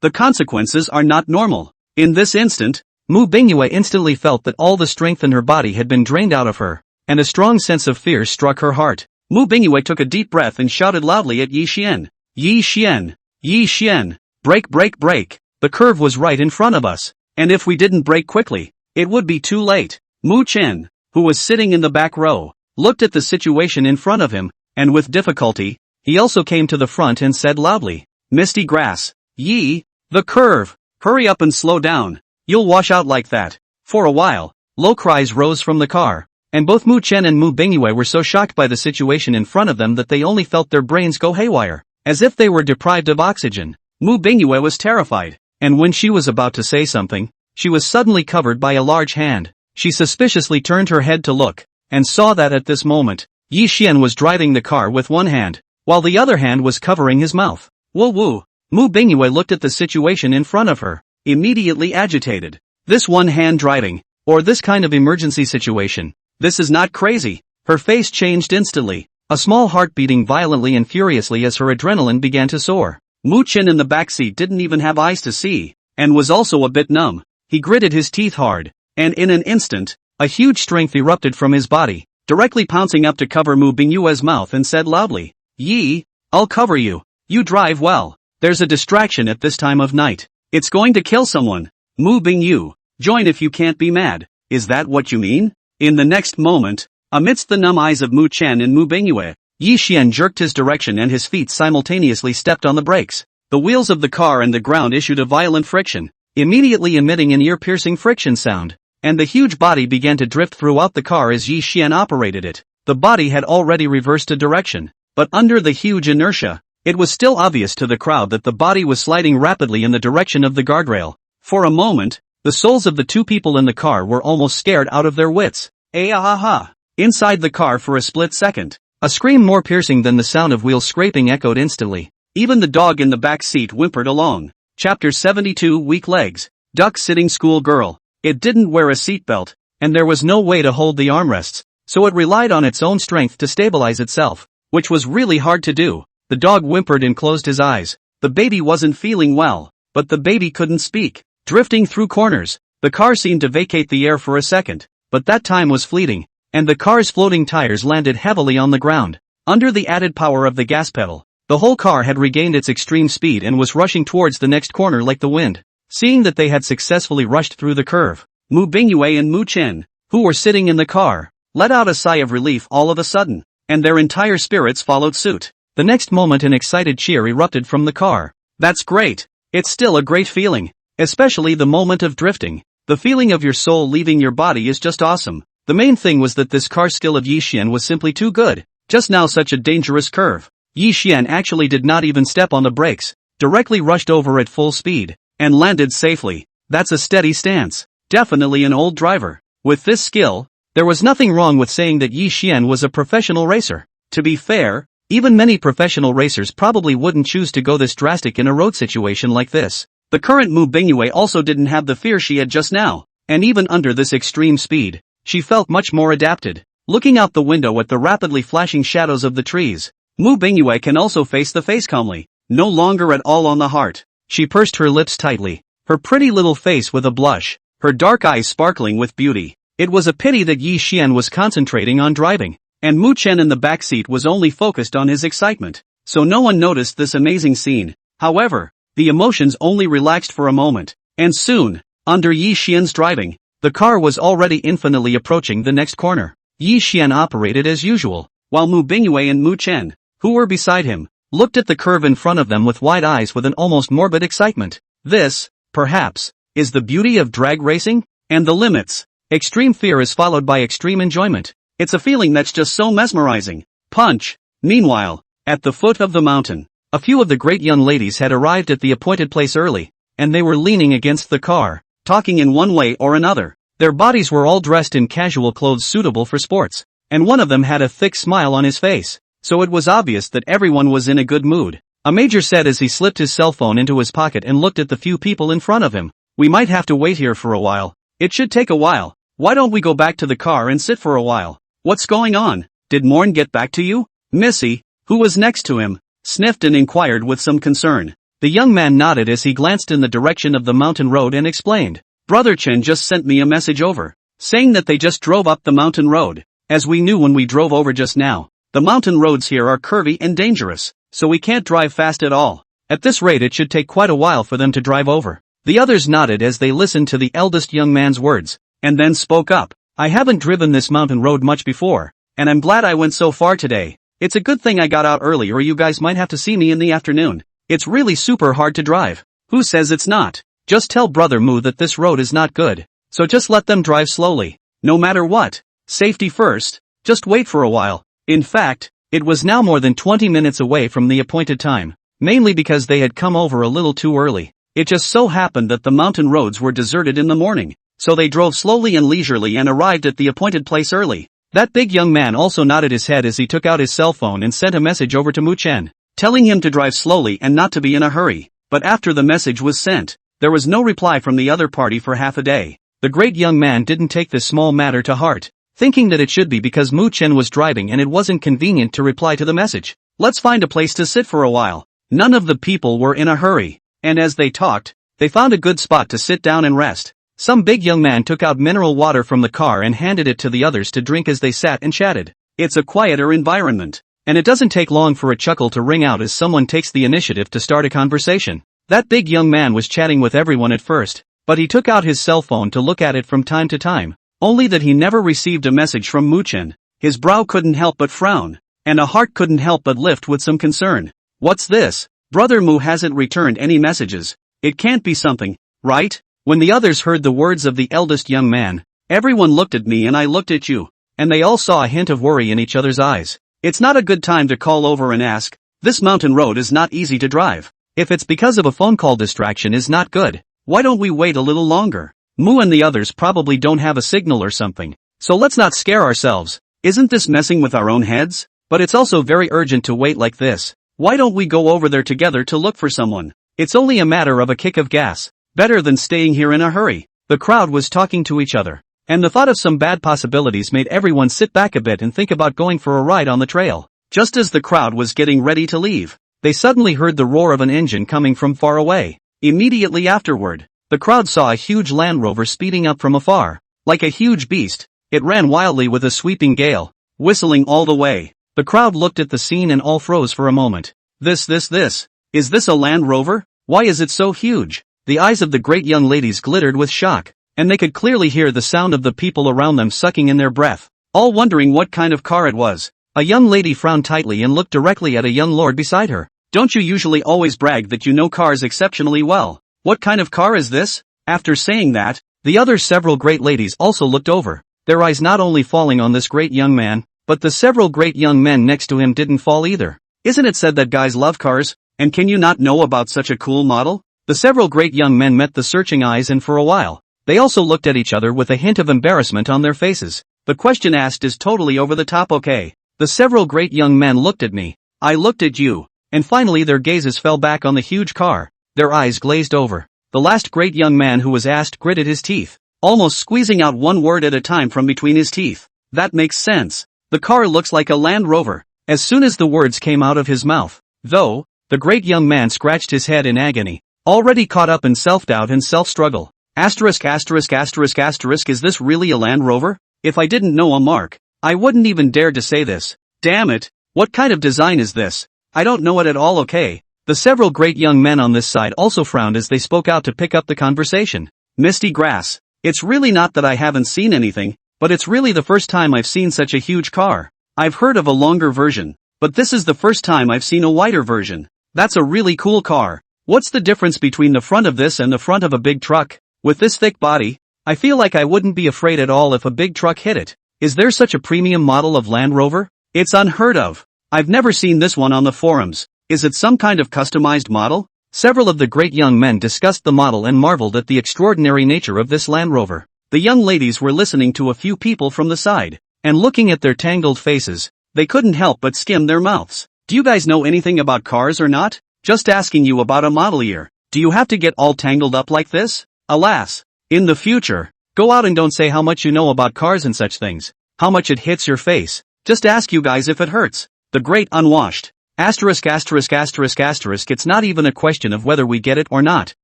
the consequences are not normal. In this instant, Mu Bingyue instantly felt that all the strength in her body had been drained out of her, and a strong sense of fear struck her heart. Mu Bingyue took a deep breath and shouted loudly at Yi Xian. Yi Xian! Yi Xian! Brake, brake, brake! The curve was right in front of us, and if we didn't brake quickly, it would be too late. Mu Chen, who was sitting in the back row, looked at the situation in front of him, and with difficulty, he also came to the front and said loudly, Misty grass! Yi! The curve! Hurry up and slow down! You'll wash out like that. For a while, low cries rose from the car, and both Mu Chen and Mu Bingyue were so shocked by the situation in front of them that they only felt their brains go haywire, as if they were deprived of oxygen. Mu Bingyue was terrified, and when she was about to say something, she was suddenly covered by a large hand. She suspiciously turned her head to look, and saw that at this moment, Yi Xian was driving the car with one hand, while the other hand was covering his mouth. Woo woo. Mu Bingyue looked at the situation in front of her, immediately agitated. This one-hand driving, or this kind of emergency situation, this is not crazy. Her face changed instantly, a small heart beating violently and furiously as her adrenaline began to soar. Mu Chen in the backseat didn't even have eyes to see, and was also a bit numb. He gritted his teeth hard, and in an instant, a huge strength erupted from his body, directly pouncing up to cover Mu Bingyue's mouth and said loudly, "Yi, I'll cover you. You drive well. There's a distraction at this time of night. It's going to kill someone. Mu Bingyu, join if you can't be mad. Is that what you mean?" In the next moment, amidst the numb eyes of Mu Chen and Mu Bingyue, Yi Xian jerked his direction and his feet simultaneously stepped on the brakes. The wheels of the car and the ground issued a violent friction, immediately emitting an ear-piercing friction sound, and the huge body began to drift throughout the car as Yi Xian operated it. The body had already reversed a direction, but under the huge inertia, it was still obvious to the crowd that the body was sliding rapidly in the direction of the guardrail. For a moment, the souls of the two people in the car were almost scared out of their wits. Ah-ha-ha! Inside the car for a split second, a scream more piercing than the sound of wheels scraping echoed instantly. Even the dog in the back seat whimpered along. Chapter 72 Weak Legs. Duck-sitting schoolgirl. It didn't wear a seatbelt, and there was no way to hold the armrests, so it relied on its own strength to stabilize itself, which was really hard to do. The dog whimpered and closed his eyes. The baby wasn't feeling well, but the baby couldn't speak. Drifting through corners, the car seemed to vacate the air for a second, but that time was fleeting, and the car's floating tires landed heavily on the ground. Under the added power of the gas pedal, the whole car had regained its extreme speed and was rushing towards the next corner like the wind. Seeing that they had successfully rushed through the curve, Mu Bingyue and Mu Chen, who were sitting in the car, let out a sigh of relief all of a sudden, and their entire spirits followed suit. The next moment an excited cheer erupted from the car. "That's great! It's still a great feeling, especially the moment of drifting. The feeling of your soul leaving your body is just awesome." The main thing was that this car skill of Yi Xian was simply too good. Just now such a dangerous curve. Yi Xian actually did not even step on the brakes, directly rushed over at full speed, and landed safely. That's a steady stance. Definitely an old driver. With this skill, there was nothing wrong with saying that Yi Xian was a professional racer. To be fair, even many professional racers probably wouldn't choose to go this drastic in a road situation like this. The current Mu Bingyue also didn't have the fear she had just now, and even under this extreme speed, she felt much more adapted. Looking out the window at the rapidly flashing shadows of the trees, Mu Bingyue can also face the face calmly, no longer at all on the heart. She pursed her lips tightly, her pretty little face with a blush, her dark eyes sparkling with beauty. It was a pity that Yi Xian was concentrating on driving, and Mu Chen in the backseat was only focused on his excitement, so no one noticed this amazing scene. However, the emotions only relaxed for a moment, and soon, under Yi Xian's driving, the car was already infinitely approaching the next corner. Yi Xian operated as usual, while Mu Bingyue and Mu Chen, who were beside him, looked at the curve in front of them with wide eyes with an almost morbid excitement. This, perhaps, is the beauty of drag racing, and the limits. Extreme fear is followed by extreme enjoyment. It's a feeling that's just so mesmerizing. Punch! Meanwhile, at the foot of the mountain, a few of the great young ladies had arrived at the appointed place early, and they were leaning against the car, talking in one way or another. Their bodies were all dressed in casual clothes suitable for sports, and one of them had a thick smile on his face, so it was obvious that everyone was in a good mood. A major said as he slipped his cell phone into his pocket and looked at the few people in front of him. "We might have to wait here for a while. It should take a while. Why don't we go back to the car and sit for a while?" "What's going on? Did Morn get back to you?" Missy, who was next to him, sniffed and inquired with some concern. The young man nodded as he glanced in the direction of the mountain road and explained, "Brother Chen just sent me a message over, saying that they just drove up the mountain road. As we knew when we drove over just now, the mountain roads here are curvy and dangerous, so we can't drive fast at all. At this rate it should take quite a while for them to drive over." The others nodded as they listened to the eldest young man's words, and then spoke up. "I haven't driven this mountain road much before, and I'm glad I went so far today. It's a good thing I got out early or you guys might have to see me in the afternoon. It's really super hard to drive." "Who says it's not? Just tell Brother Mu that this road is not good, so just let them drive slowly. No matter what. Safety first. Just wait for a while." In fact, it was now more than 20 minutes away from the appointed time, mainly because they had come over a little too early. It just so happened that the mountain roads were deserted in the morning, so they drove slowly and leisurely and arrived at the appointed place early. That big young man also nodded his head as he took out his cell phone and sent a message over to Mu Chen. telling him to drive slowly and not to be in a hurry. But after the message was sent, there was no reply from the other party for half a day. The great young man didn't take this small matter to heart, thinking that it should be because Mu Chen was driving and it wasn't convenient to reply to the message. Let's find a place to sit for a while. None of the people were in a hurry, and as they talked, they found a good spot to sit down and rest. Some big young man took out mineral water from the car and handed it to the others to drink as they sat and chatted. It's a quieter environment, and it doesn't take long for a chuckle to ring out as someone takes the initiative to start a conversation. That big young man was chatting with everyone at first, but he took out his cell phone to look at it from time to time, only that he never received a message from Mu Chen. His brow couldn't help but frown, and a heart couldn't help but lift with some concern. What's this? Brother Mu hasn't returned any messages. It can't be something, right? When the others heard the words of the eldest young man, everyone looked at me and I looked at you, and they all saw a hint of worry in each other's eyes. It's not a good time to call over and ask. This mountain road is not easy to drive. If it's because of a phone call, distraction is not good. Why don't we wait a little longer? Mu and the others probably don't have a signal or something, so let's not scare ourselves. Isn't this messing with our own heads? But it's also very urgent to wait like this. Why don't we go over there together to look for someone? It's only a matter of a kick of gas. Better than staying here in a hurry. The crowd was talking to each other, and the thought of some bad possibilities made everyone sit back a bit and think about going for a ride on the trail. Just as the crowd was getting ready to leave, they suddenly heard the roar of an engine coming from far away. Immediately afterward, the crowd saw a huge Land Rover speeding up from afar. Like a huge beast, it ran wildly with a sweeping gale, whistling all the way. The crowd looked at the scene and all froze for a moment. Is this a Land Rover? Why is it so huge? The eyes of the great young ladies glittered with shock, and they could clearly hear the sound of the people around them sucking in their breath, all wondering what kind of car it was. A young lady frowned tightly and looked directly at a young lord beside her. Don't you usually always brag that you know cars exceptionally well? What kind of car is this? After saying that, the other several great ladies also looked over, their eyes not only falling on this great young man, but the several great young men next to him didn't fall either. Isn't it said that guys love cars? And can you not know about such a cool model? The several great young men met the searching eyes, and for a while, they also looked at each other with a hint of embarrassment on their faces. The question asked is totally over the top, okay? The several great young men looked at me. I looked at you. And finally their gazes fell back on the huge car. Their eyes glazed over. The last great young man who was asked gritted his teeth, almost squeezing out one word at a time from between his teeth. That makes sense. The car looks like a Land Rover. As soon as the words came out of his mouth, though, the great young man scratched his head in agony, already caught up in self-doubt and self-struggle. Is this really a Land Rover? If I didn't know a mark, I wouldn't even dare to say this. Damn it, what kind of design is this? I don't know it at all, okay? The several great young men on this side also frowned as they spoke out to pick up the conversation. Misty grass. It's really not that I haven't seen anything, but it's really the first time I've seen such a huge car. I've heard of a longer version, but this is the first time I've seen a wider version. That's a really cool car. What's the difference between the front of this and the front of a big truck? With this thick body, I feel like I wouldn't be afraid at all if a big truck hit it. Is there such a premium model of Land Rover? It's unheard of. I've never seen this one on the forums. Is it some kind of customized model? Several of the great young men discussed the model and marveled at the extraordinary nature of this Land Rover. The young ladies were listening to a few people from the side, and looking at their tangled faces, they couldn't help but skim their mouths. Do you guys know anything about cars or not? Just asking you about a model year. Do you have to get all tangled up like this? Alas. In the future, go out and don't say how much you know about cars and such things. How much it hits your face. Just ask you guys if it hurts. The great unwashed. It's not even a question of whether we get it or not,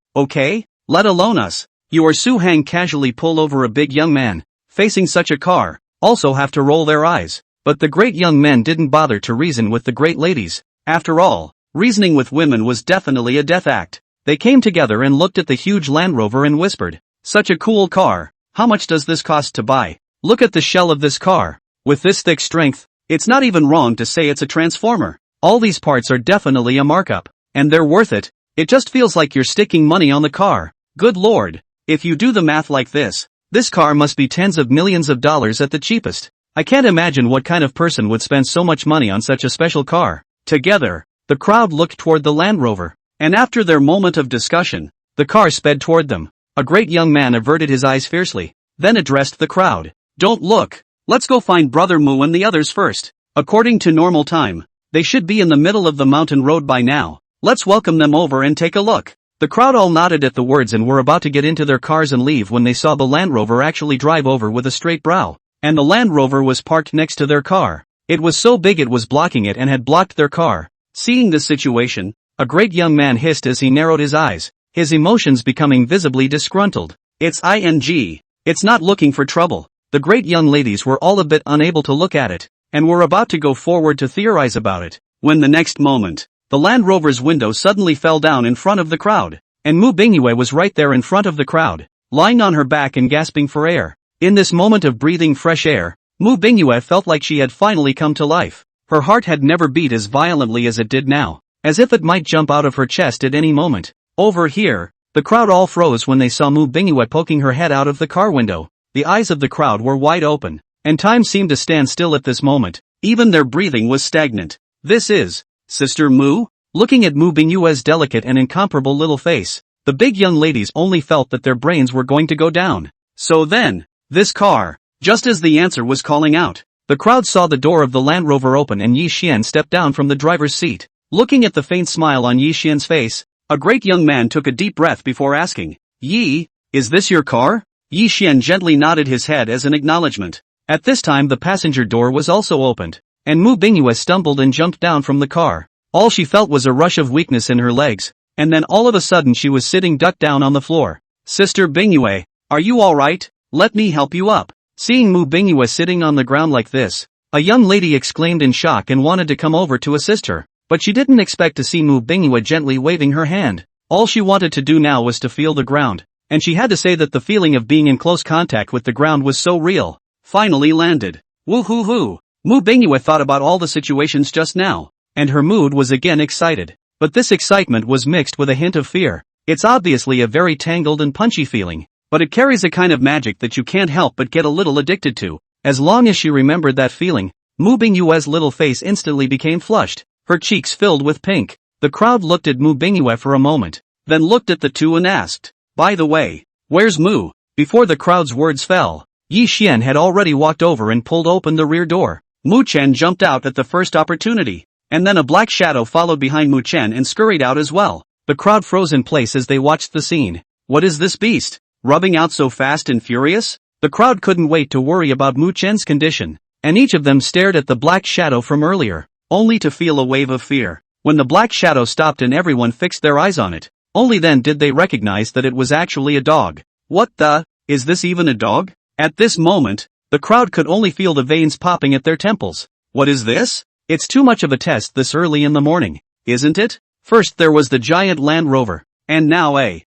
okay? Let alone us. You or Su Hang casually pull over a big young man, facing such a car, also have to roll their eyes. But the great young men didn't bother to reason with the great ladies. After all, reasoning with women was definitely a death act. They came together and looked at the huge Land Rover and whispered, "Such a cool car. How much does this cost to buy? Look at the shell of this car. With this thick strength, it's not even wrong to say it's a transformer. All these parts are definitely a markup, and they're worth it. It just feels like you're sticking money on the car. Good lord. If you do the math like this car must be tens of millions of dollars at the cheapest. I can't imagine what kind of person would spend so much money on such a special car." Together, the crowd looked toward the Land Rover, and after their moment of discussion, the car sped toward them. A great young man averted his eyes fiercely, then addressed the crowd. "Don't look. Let's go find Brother Mu and the others first." According to normal time, They should be in the middle of the mountain road by now. Let's welcome them over and take a look. The crowd all nodded at the words and were about to get into their cars and leave when they saw the Land Rover actually drive over with a straight brow. And the Land Rover was parked next to their car. It was so big it was blocking it and had blocked their car. Seeing this situation, a great young man hissed as he narrowed his eyes, his emotions becoming visibly disgruntled. It's ing. It's not looking for trouble. The great young ladies were all a bit unable to look at it, and were about to go forward to theorize about it, when the next moment, the Land Rover's window suddenly fell down in front of the crowd, and Ambiguous was right there in front of the crowd, lying on her back and gasping for air. In this moment of breathing fresh air, Ambiguous felt like she had finally come to life. Her heart had never beat as violently as it did now, as if it might jump out of her chest at any moment. Over here, the crowd all froze when they saw Ambiguous poking her head out of the car window. The eyes of the crowd were wide open, and time seemed to stand still at this moment. Even their breathing was stagnant. This is Sister Moo? Looking at Ambiguous' delicate and incomparable little face, the big young ladies only felt that their brains were going to go down. So then, this car. Just as the answer was calling out, the crowd saw the door of the Land Rover open and Yi Xian step down from the driver's seat. Looking at the faint smile on Yi Xian's face, a great young man took a deep breath before asking, Yi, is this your car? Yi Xian gently nodded his head as an acknowledgement. At this time the passenger door was also opened, and Ambiguous stumbled and jumped down from the car. All she felt was a rush of weakness in her legs, and then all of a sudden she was sitting ducked down on the floor. Sister Ambiguous, are you alright? Let me help you up. Seeing Ambiguous sitting on the ground like this, a young lady exclaimed in shock and wanted to come over to assist her, but she didn't expect to see Ambiguous gently waving her hand. All she wanted to do now was to feel the ground, and she had to say that the feeling of being in close contact with the ground was so real. Finally landed. Woo-hoo-hoo. Ambiguous thought about all the situations just now, and her mood was again excited. But this excitement was mixed with a hint of fear. It's obviously a very tangled and punchy feeling, but it carries a kind of magic that you can't help but get a little addicted to. As long as she remembered that feeling, Ambiguous' little face instantly became flushed, her cheeks filled with pink. The crowd looked at Ambiguous for a moment, then looked at the two and asked, by the way, where's Moo? Before the crowd's words fell, Yi Xian had already walked over and pulled open the rear door. Mu Chen jumped out at the first opportunity, and then a black shadow followed behind Mu Chen and scurried out as well. The crowd froze in place as they watched the scene. What is this beast? Rubbing out so fast and furious? The crowd couldn't wait to worry about Mu Chen's condition, and each of them stared at the black shadow from earlier, only to feel a wave of fear. When the black shadow stopped and everyone fixed their eyes on it, only then did they recognize that it was actually a dog. What the? Is this even a dog? At this moment, the crowd could only feel the veins popping at their temples. What is this? It's too much of a test this early in the morning, isn't it? First there was the giant Land Rover, and now a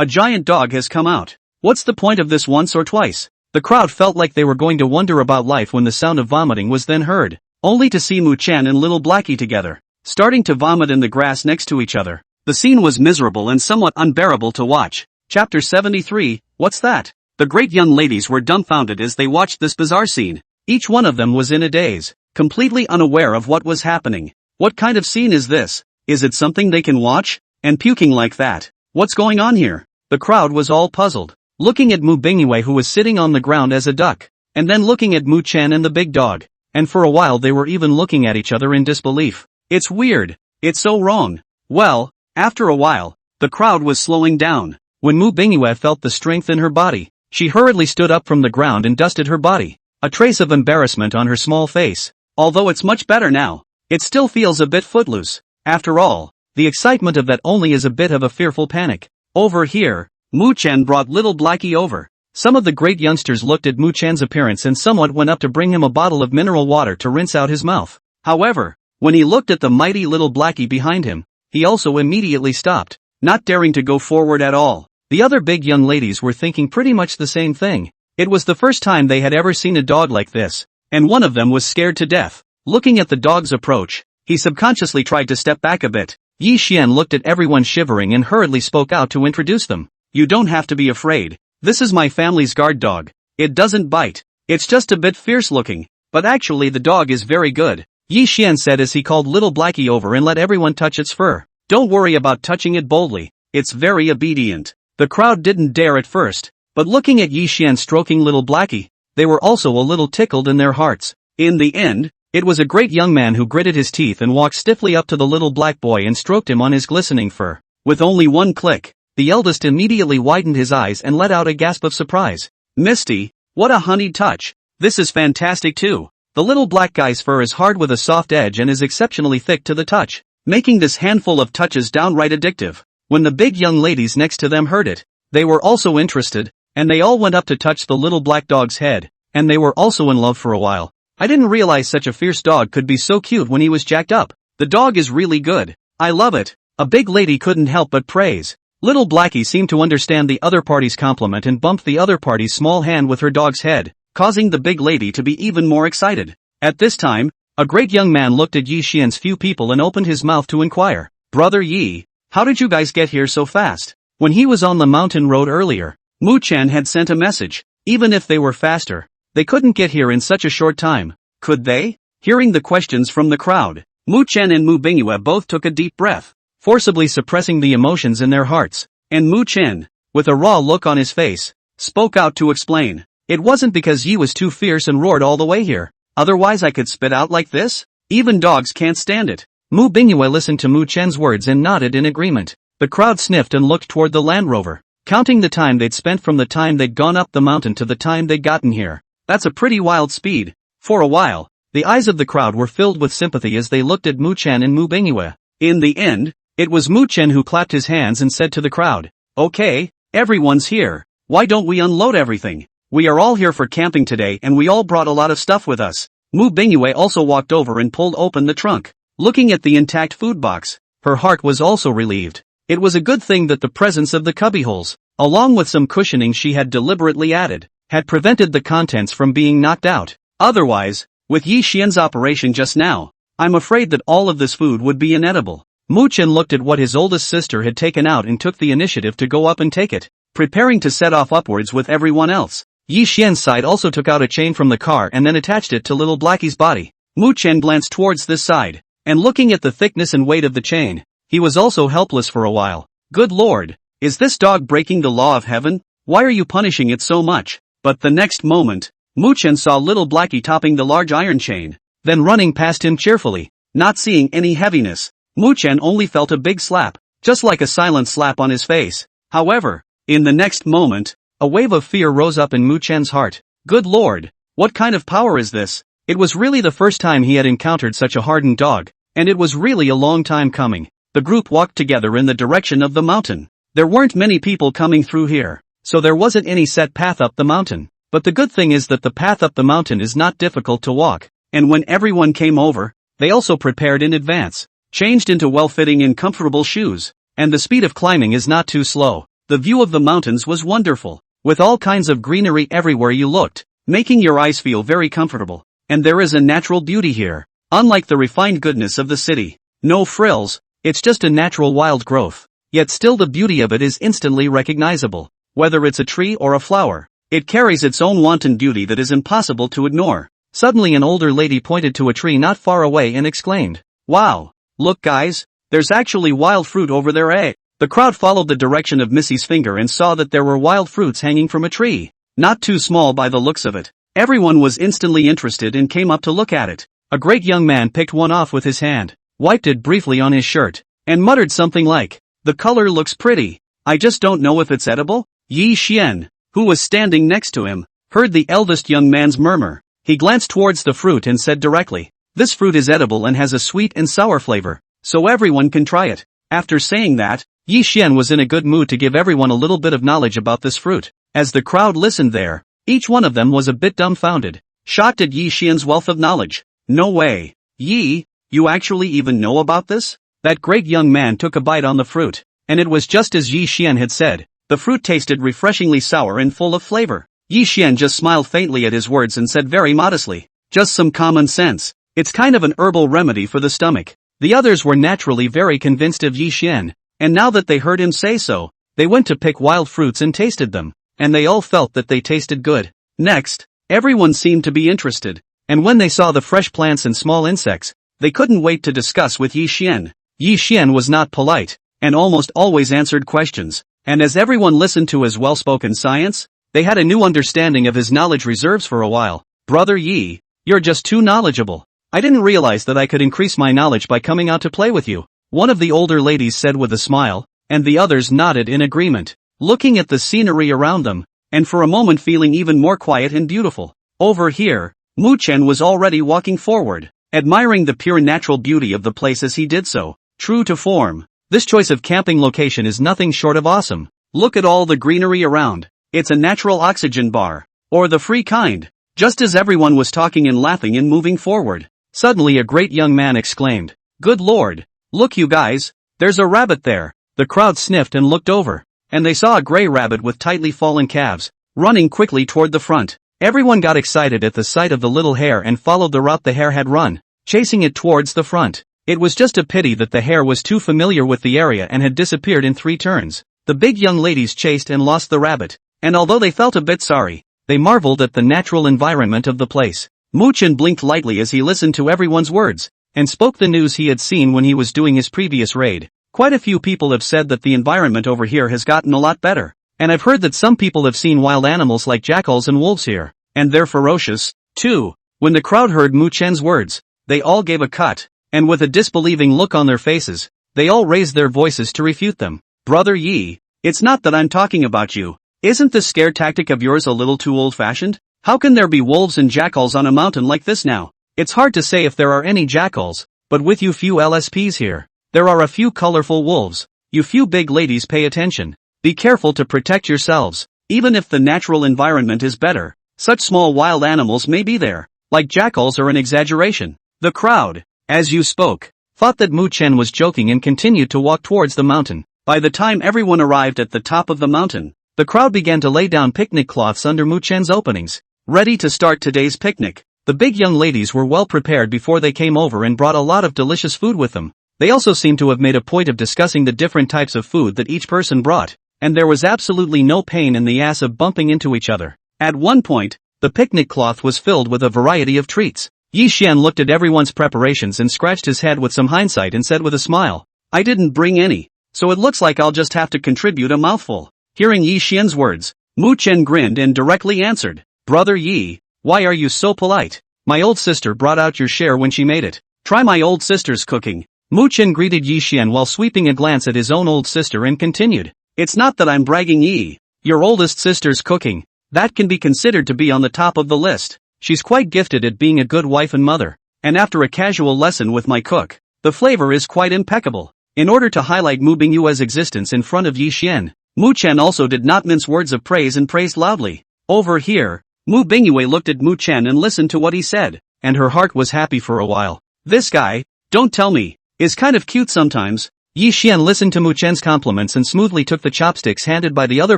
giant dog has come out. What's the point of this once or twice? The crowd felt like they were going to wonder about life when the sound of vomiting was then heard, only to see Mu Chen and little Blackie together, starting to vomit in the grass next to each other. The scene was miserable and somewhat unbearable to watch. Chapter 73, What's that? The great young ladies were dumbfounded as they watched this bizarre scene. Each one of them was in a daze, completely unaware of what was happening. What kind of scene is this? Is it something they can watch? And puking like that? What's going on here? The crowd was all puzzled, looking at Ambiguous who was sitting on the ground as a duck, and then looking at Mu Chen and the big dog, and for a while they were even looking at each other in disbelief. It's weird. It's so wrong. Well, after a while, the crowd was slowing down. When Ambiguous felt the strength in her body, she hurriedly stood up from the ground and dusted her body, a trace of embarrassment on her small face. Although it's much better now, it still feels a bit footloose. After all, the excitement of that only is a bit of a fearful panic. Over here, Mu Chen brought little Blackie over. Some of the great youngsters looked at Mu Chen's appearance and somewhat went up to bring him a bottle of mineral water to rinse out his mouth. However, when he looked at the mighty little Blackie behind him, he also immediately stopped, not daring to go forward at all. The other big young ladies were thinking pretty much the same thing. It was the first time they had ever seen a dog like this, and one of them was scared to death. Looking at the dog's approach, he subconsciously tried to step back a bit. Yi Xian looked at everyone shivering and hurriedly spoke out to introduce them. You don't have to be afraid. This is my family's guard dog. It doesn't bite. It's just a bit fierce looking, but actually the dog is very good, Yi Xian said as he called little Blackie over and let everyone touch its fur. Don't worry about touching it boldly. It's very obedient. The crowd didn't dare at first, but looking at Yi Xian stroking little Blackie, they were also a little tickled in their hearts. In the end, It was a great young man who gritted his teeth and walked stiffly up to the little black boy and stroked him on his glistening fur. With only one click, the eldest immediately widened his eyes and let out a gasp of surprise. Misty, what a honeyed touch. This is fantastic too. The little black guy's fur is hard with a soft edge and is exceptionally thick to the touch, making this handful of touches downright addictive. When the big young ladies next to them heard it, they were also interested, and they all went up to touch the little black dog's head, and they were also in love for a while. I didn't realize such a fierce dog could be so cute when he was jacked up. The dog is really good. I love it. A big lady couldn't help but praise. Little Blackie seemed to understand the other party's compliment and bumped the other party's small hand with her dog's head, causing the big lady to be even more excited. At this time, a great young man looked at Yi Xian's few people and opened his mouth to inquire, Brother Yi, how did you guys get here so fast? When he was on the mountain road earlier, Mu Chen had sent a message. Even if they were faster, they couldn't get here in such a short time. Could they? Hearing the questions from the crowd, Mu Chen and Mu Bingyue both took a deep breath, forcibly suppressing the emotions in their hearts, and Mu Chen, with a raw look on his face, spoke out to explain. It wasn't because Yi was too fierce and roared all the way here. Otherwise I could spit out like this? Even dogs can't stand it. Mu Bingyue listened to Mu Chen's words and nodded in agreement. The crowd sniffed and looked toward the Land Rover, counting the time they'd spent from the time they'd gone up the mountain to the time they'd gotten here. That's a pretty wild speed. For a while, the eyes of the crowd were filled with sympathy as they looked at Mu Chen and Mu Bingyue. In the end, it was Mu Chen who clapped his hands and said to the crowd, Okay, everyone's here. Why don't we unload everything? We are all here for camping today and we all brought a lot of stuff with us. Mu Bingyue also walked over and pulled open the trunk. Looking at the intact food box, her heart was also relieved. It was a good thing that the presence of the cubbyholes, along with some cushioning she had deliberately added, had prevented the contents from being knocked out. Otherwise, with Yi Xian's operation just now, I'm afraid that all of this food would be inedible. Mu Chen looked at what his oldest sister had taken out and took the initiative to go up and take it, preparing to set off upwards with everyone else. Yi Xian's side also took out a chain from the car and then attached it to little Blackie's body. Mu Chen glanced towards this side, and looking at the thickness and weight of the chain, he was also helpless for a while. Good Lord, is this dog breaking the law of heaven? Why are you punishing it so much? But the next moment, Mu Chen saw little Blackie topping the large iron chain, then running past him cheerfully, not seeing any heaviness. Mu Chen only felt a big slap, just like a silent slap on his face. However, in the next moment, a wave of fear rose up in Mu Chen's heart. Good Lord, what kind of power is this? It was really the first time he had encountered such a hardened dog, and it was really a long time coming. The group walked together in the direction of the mountain. There weren't many people coming through here, so there wasn't any set path up the mountain. But the good thing is that the path up the mountain is not difficult to walk, and when everyone came over, they also prepared in advance, changed into well-fitting and comfortable shoes, and the speed of climbing is not too slow. The view of the mountains was wonderful, with all kinds of greenery everywhere you looked, making your eyes feel very comfortable. And there is a natural beauty here, unlike the refined goodness of the city. No frills, it's just a natural wild growth, yet still the beauty of it is instantly recognizable. Whether it's a tree or a flower, it carries its own wanton beauty that is impossible to ignore. Suddenly an older lady pointed to a tree not far away and exclaimed, Wow! Look guys, there's actually wild fruit over there eh? The crowd followed the direction of Missy's finger and saw that there were wild fruits hanging from a tree. Not too small by the looks of it. Everyone was instantly interested and came up to look at it. A great young man picked one off with his hand, wiped it briefly on his shirt, and muttered something like, The color looks pretty. I just don't know if it's edible. Yi Xian, who was standing next to him, heard the eldest young man's murmur. He glanced towards the fruit and said directly, This fruit is edible and has a sweet and sour flavor, so everyone can try it. After saying that, Yi Xian was in a good mood to give everyone a little bit of knowledge about this fruit. As the crowd listened there, each one of them was a bit dumbfounded, shocked at Yi Xian's wealth of knowledge. No way. Yi, you actually even know about this? That great young man took a bite on the fruit, and it was just as Yi Xian had said. The fruit tasted refreshingly sour and full of flavor. Yi Xian just smiled faintly at his words and said very modestly, Just some common sense. It's kind of an herbal remedy for the stomach. The others were naturally very convinced of Yi Xian, and now that they heard him say so, they went to pick wild fruits and tasted them, and they all felt that they tasted good. Next, everyone seemed to be interested, and when they saw the fresh plants and small insects, they couldn't wait to discuss with Yi Xian. Yi Xian was not polite, and almost always answered questions, and as everyone listened to his well-spoken science, they had a new understanding of his knowledge reserves for a while. Brother Yi, you're just too knowledgeable. I didn't realize that I could increase my knowledge by coming out to play with you, one of the older ladies said with a smile, and the others nodded in agreement, looking at the scenery around them, and for a moment feeling even more quiet and beautiful. Over here, Mu Chen was already walking forward, admiring the pure natural beauty of the place as he did so. True to form, this choice of camping location is nothing short of awesome. Look at all the greenery around. It's a natural oxygen bar, or the free kind. Just as everyone was talking and laughing and moving forward, suddenly a great young man exclaimed, "Good Lord! Look you guys, there's a rabbit there." The crowd sniffed and looked over, and they saw a gray rabbit with tightly fallen calves, running quickly toward the front. Everyone got excited at the sight of the little hare and followed the route the hare had run, chasing it towards the front. It was just a pity that the hare was too familiar with the area and had disappeared in 3 turns. The big young ladies chased and lost the rabbit, and although they felt a bit sorry, they marveled at the natural environment of the place. Mu Chen blinked lightly as he listened to everyone's words, and spoke the news he had seen when he was doing his previous raid. Quite a few people have said that the environment over here has gotten a lot better, and I've heard that some people have seen wild animals like jackals and wolves here, and they're ferocious, too. When the crowd heard Mu Chen's words, they all gave a cut, and with a disbelieving look on their faces, they all raised their voices to refute them. Brother Yi, it's not that I'm talking about you. Isn't this scare tactic of yours a little too old-fashioned? How can there be wolves and jackals on a mountain like this now? It's hard to say if there are any jackals, but with you few LSPs here, there are a few colorful wolves. You few big ladies pay attention. Be careful to protect yourselves. Even if the natural environment is better, such small wild animals may be there, like jackals are an exaggeration. The crowd, as you spoke, thought that Mu Chen was joking and continued to walk towards the mountain. By the time everyone arrived at the top of the mountain, the crowd began to lay down picnic cloths under Mu Chen's openings, ready to start today's picnic. The big young ladies were well prepared before they came over and brought a lot of delicious food with them. They also seemed to have made a point of discussing the different types of food that each person brought, and there was absolutely no pain in the ass of bumping into each other. At one point, the picnic cloth was filled with a variety of treats. Yi Xian looked at everyone's preparations and scratched his head with some hindsight and said with a smile, "I didn't bring any, so it looks like I'll just have to contribute a mouthful." Hearing Yi Xian's words, Mu Chen grinned and directly answered, "Brother Yi, why are you so polite? My old sister brought out your share when she made it. Try my old sister's cooking." Mu Chen greeted Yi Xian while sweeping a glance at his own old sister and continued, "It's not that I'm bragging, Yi. Your oldest sister's cooking, that can be considered to be on the top of the list. She's quite gifted at being a good wife and mother, and after a casual lesson with my cook, the flavor is quite impeccable." In order to highlight Mu Bingyue's existence in front of Yi Xian, Mu Chen also did not mince words of praise and praised loudly. Over here, Mu Bingyue looked at Mu Chen and listened to what he said, and her heart was happy for a while. This guy, don't tell me, is kind of cute sometimes. Yi Xian listened to Mu Chen's compliments and smoothly took the chopsticks handed by the other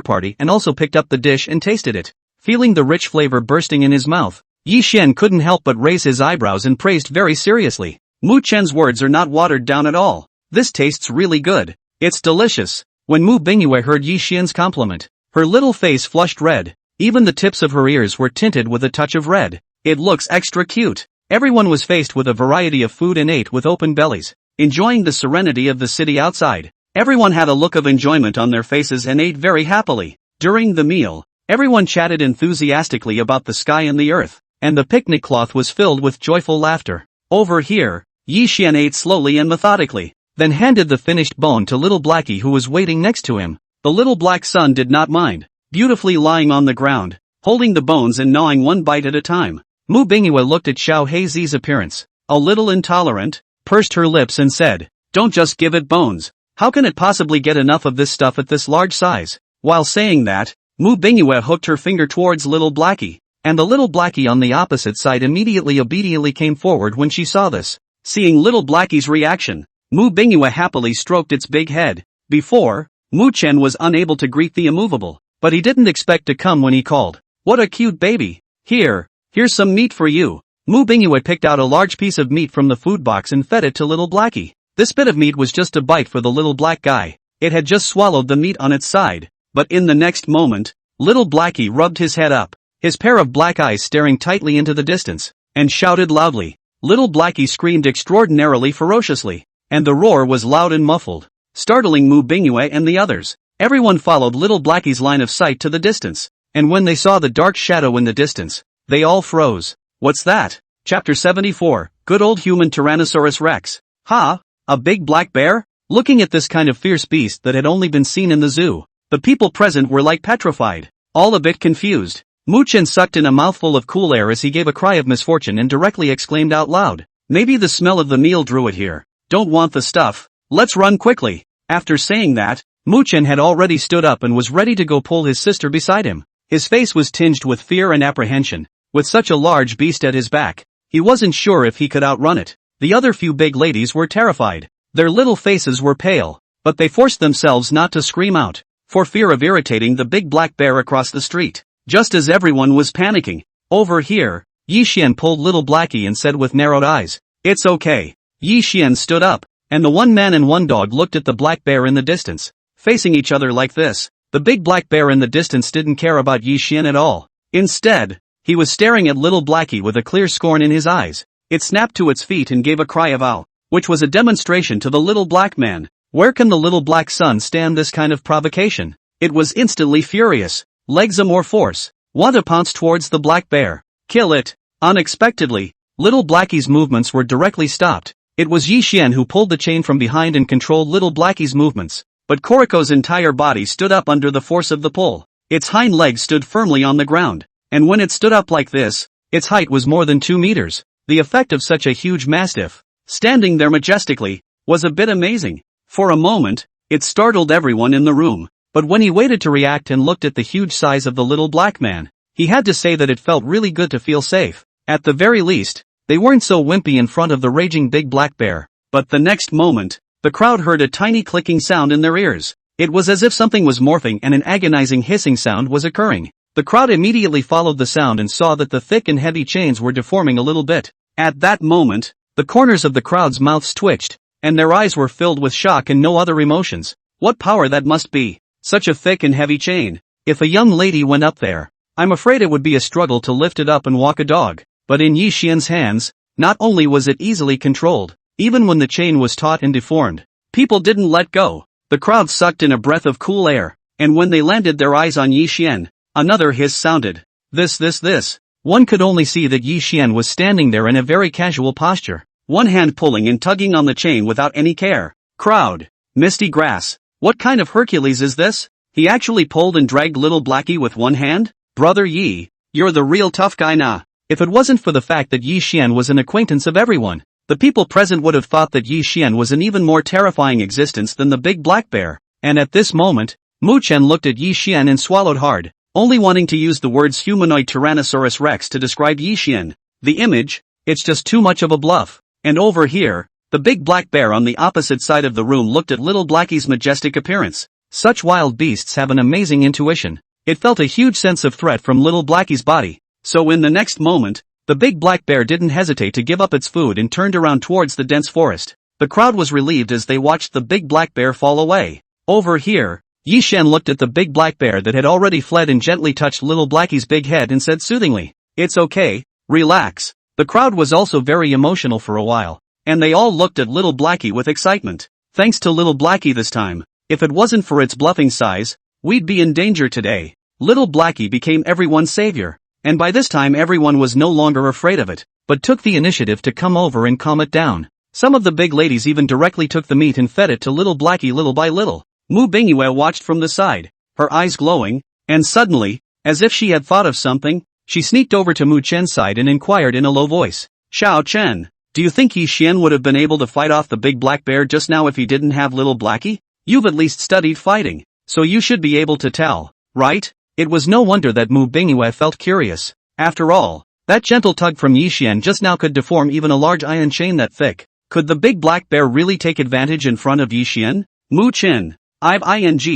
party and also picked up the dish and tasted it. Feeling the rich flavor bursting in his mouth, Yi Xian couldn't help but raise his eyebrows and praised very seriously. Mu Chen's words are not watered down at all. This tastes really good. It's delicious. When Mu Bingyue heard Yi Xian's compliment, her little face flushed red. Even the tips of her ears were tinted with a touch of red. It looks extra cute. Everyone was faced with a variety of food and ate with open bellies, enjoying the serenity of the city outside. Everyone had a look of enjoyment on their faces and ate very happily. During the meal, everyone chatted enthusiastically about the sky and the earth, and the picnic cloth was filled with joyful laughter. Over here, Yi Xian ate slowly and methodically, then handed the finished bone to little Blackie who was waiting next to him. The little black son did not mind, beautifully lying on the ground, holding the bones and gnawing one bite at a time. Mu Bingyue looked at Xiao Heizi's appearance, a little intolerant, pursed her lips and said, "Don't just give it bones. How can it possibly get enough of this stuff at this large size?" While saying that, Mu Bingyue hooked her finger towards little Blackie, and the little Blackie on the opposite side immediately obediently came forward when she saw this. Seeing little Blackie's reaction, Mu Bingyue happily stroked its big head. Before, Mu Chen was unable to greet the immovable, but he didn't expect to come when he called. "What a cute baby. Here's some meat for you." Mu Bingyue picked out a large piece of meat from the food box and fed it to little Blackie. This bit of meat was just a bite for the little black guy. It had just swallowed the meat on its side, but in the next moment, little Blackie rubbed his head up, his pair of black eyes staring tightly into the distance, and shouted loudly. Little Blackie screamed extraordinarily ferociously, and the roar was loud and muffled, startling Mu Bingyue and the others. Everyone followed little Blackie's line of sight to the distance, and when they saw the dark shadow in the distance, they all froze. What's that? Chapter 74, Good old human Tyrannosaurus Rex. Ha! A big black bear? Looking at this kind of fierce beast that had only been seen in the zoo, the people present were like petrified, all a bit confused. Mu-chan sucked in a mouthful of cool air as he gave a cry of misfortune and directly exclaimed out loud, "Maybe the smell of the meal drew it here. Don't want the stuff. Let's run quickly." After saying that, Mu-chan had already stood up and was ready to go pull his sister beside him. His face was tinged with fear and apprehension. With such a large beast at his back, he wasn't sure if he could outrun it. The other few big ladies were terrified. Their little faces were pale, but they forced themselves not to scream out, for fear of irritating the big black bear across the street. Just as everyone was panicking, over here, Yi Xian pulled little Blackie and said with narrowed eyes, "It's okay." Yi Xian stood up, and the one man and one dog looked at the black bear in the distance, facing each other like this. The big black bear in the distance didn't care about Yi Xian at all. Instead, he was staring at little Blackie with a clear scorn in his eyes. It snapped to its feet and gave a cry of ow, which was a demonstration to the little black man. Where can the little black son stand this kind of provocation? It was instantly furious. Legs a more force. Want to pounce towards the black bear. Kill it. Unexpectedly, little Blackie's movements were directly stopped. It was Yi Xian who pulled the chain from behind and controlled little Blackie's movements. But Koriko's entire body stood up under the force of the pull. Its hind legs stood firmly on the ground. And when it stood up like this, its height was more than 2 meters. The effect of such a huge mastiff, standing there majestically, was a bit amazing. For a moment, it startled everyone in the room. But when he waited to react and looked at the huge size of the little black man, he had to say that it felt really good to feel safe. At the very least, they weren't so wimpy in front of the raging big black bear. But the next moment, the crowd heard a tiny clicking sound in their ears. It was as if something was morphing and an agonizing hissing sound was occurring. The crowd immediately followed the sound and saw that the thick and heavy chains were deforming a little bit. At that moment, the corners of the crowd's mouths twitched, and their eyes were filled with shock and no other emotions. What power that must be! Such a thick and heavy chain. If a young lady went up there, I'm afraid it would be a struggle to lift it up and walk a dog. But in Yi Xian's hands, not only was it easily controlled, even when the chain was taut and deformed, people didn't let go. The crowd sucked in a breath of cool air, and when they landed their eyes on Yi Xian, another hiss sounded. This. One could only see that Yi Xian was standing there in a very casual posture, one hand pulling and tugging on the chain without any care. Crowd. Misty grass. What kind of Hercules is this? He actually pulled and dragged little Blackie with one hand? Brother Yi, you're the real tough guy nah. If it wasn't for the fact that Yi Xian was an acquaintance of everyone, the people present would have thought that Yi Xian was an even more terrifying existence than the big black bear. And at this moment, Mu-chan looked at Yi Xian and swallowed hard, only wanting to use the words humanoid Tyrannosaurus Rex to describe Yi Xian. The image, it's just too much of a bluff. And over here, the big black bear on the opposite side of the room looked at little Blackie's majestic appearance. Such wild beasts have an amazing intuition. It felt a huge sense of threat from little Blackie's body. So in the next moment, the big black bear didn't hesitate to give up its food and turned around towards the dense forest. The crowd was relieved as they watched the big black bear fall away. Over here, Yi Xian looked at the big black bear that had already fled and gently touched little Blackie's big head and said soothingly, "It's okay, relax." The crowd was also very emotional for a while, and they all looked at little Blackie with excitement. Thanks to little Blackie this time. If it wasn't for its bluffing size, we'd be in danger today. Little Blackie became everyone's savior, and by this time everyone was no longer afraid of it, but took the initiative to come over and calm it down. Some of the big ladies even directly took the meat and fed it to little Blackie little by little. Mu Bingyue watched from the side, her eyes glowing, and suddenly, as if she had thought of something, she sneaked over to Mu Chen's side and inquired in a low voice, "Xiao Chen, do you think Yi Xian would have been able to fight off the big black bear just now if he didn't have little Blackie? You've at least studied fighting, so you should be able to tell, right?" It was no wonder that Mu Bingyue felt curious. After all, that gentle tug from Yi Xian just now could deform even a large iron chain that thick. Could the big black bear really take advantage in front of Yi Xian? Mu Chen, I've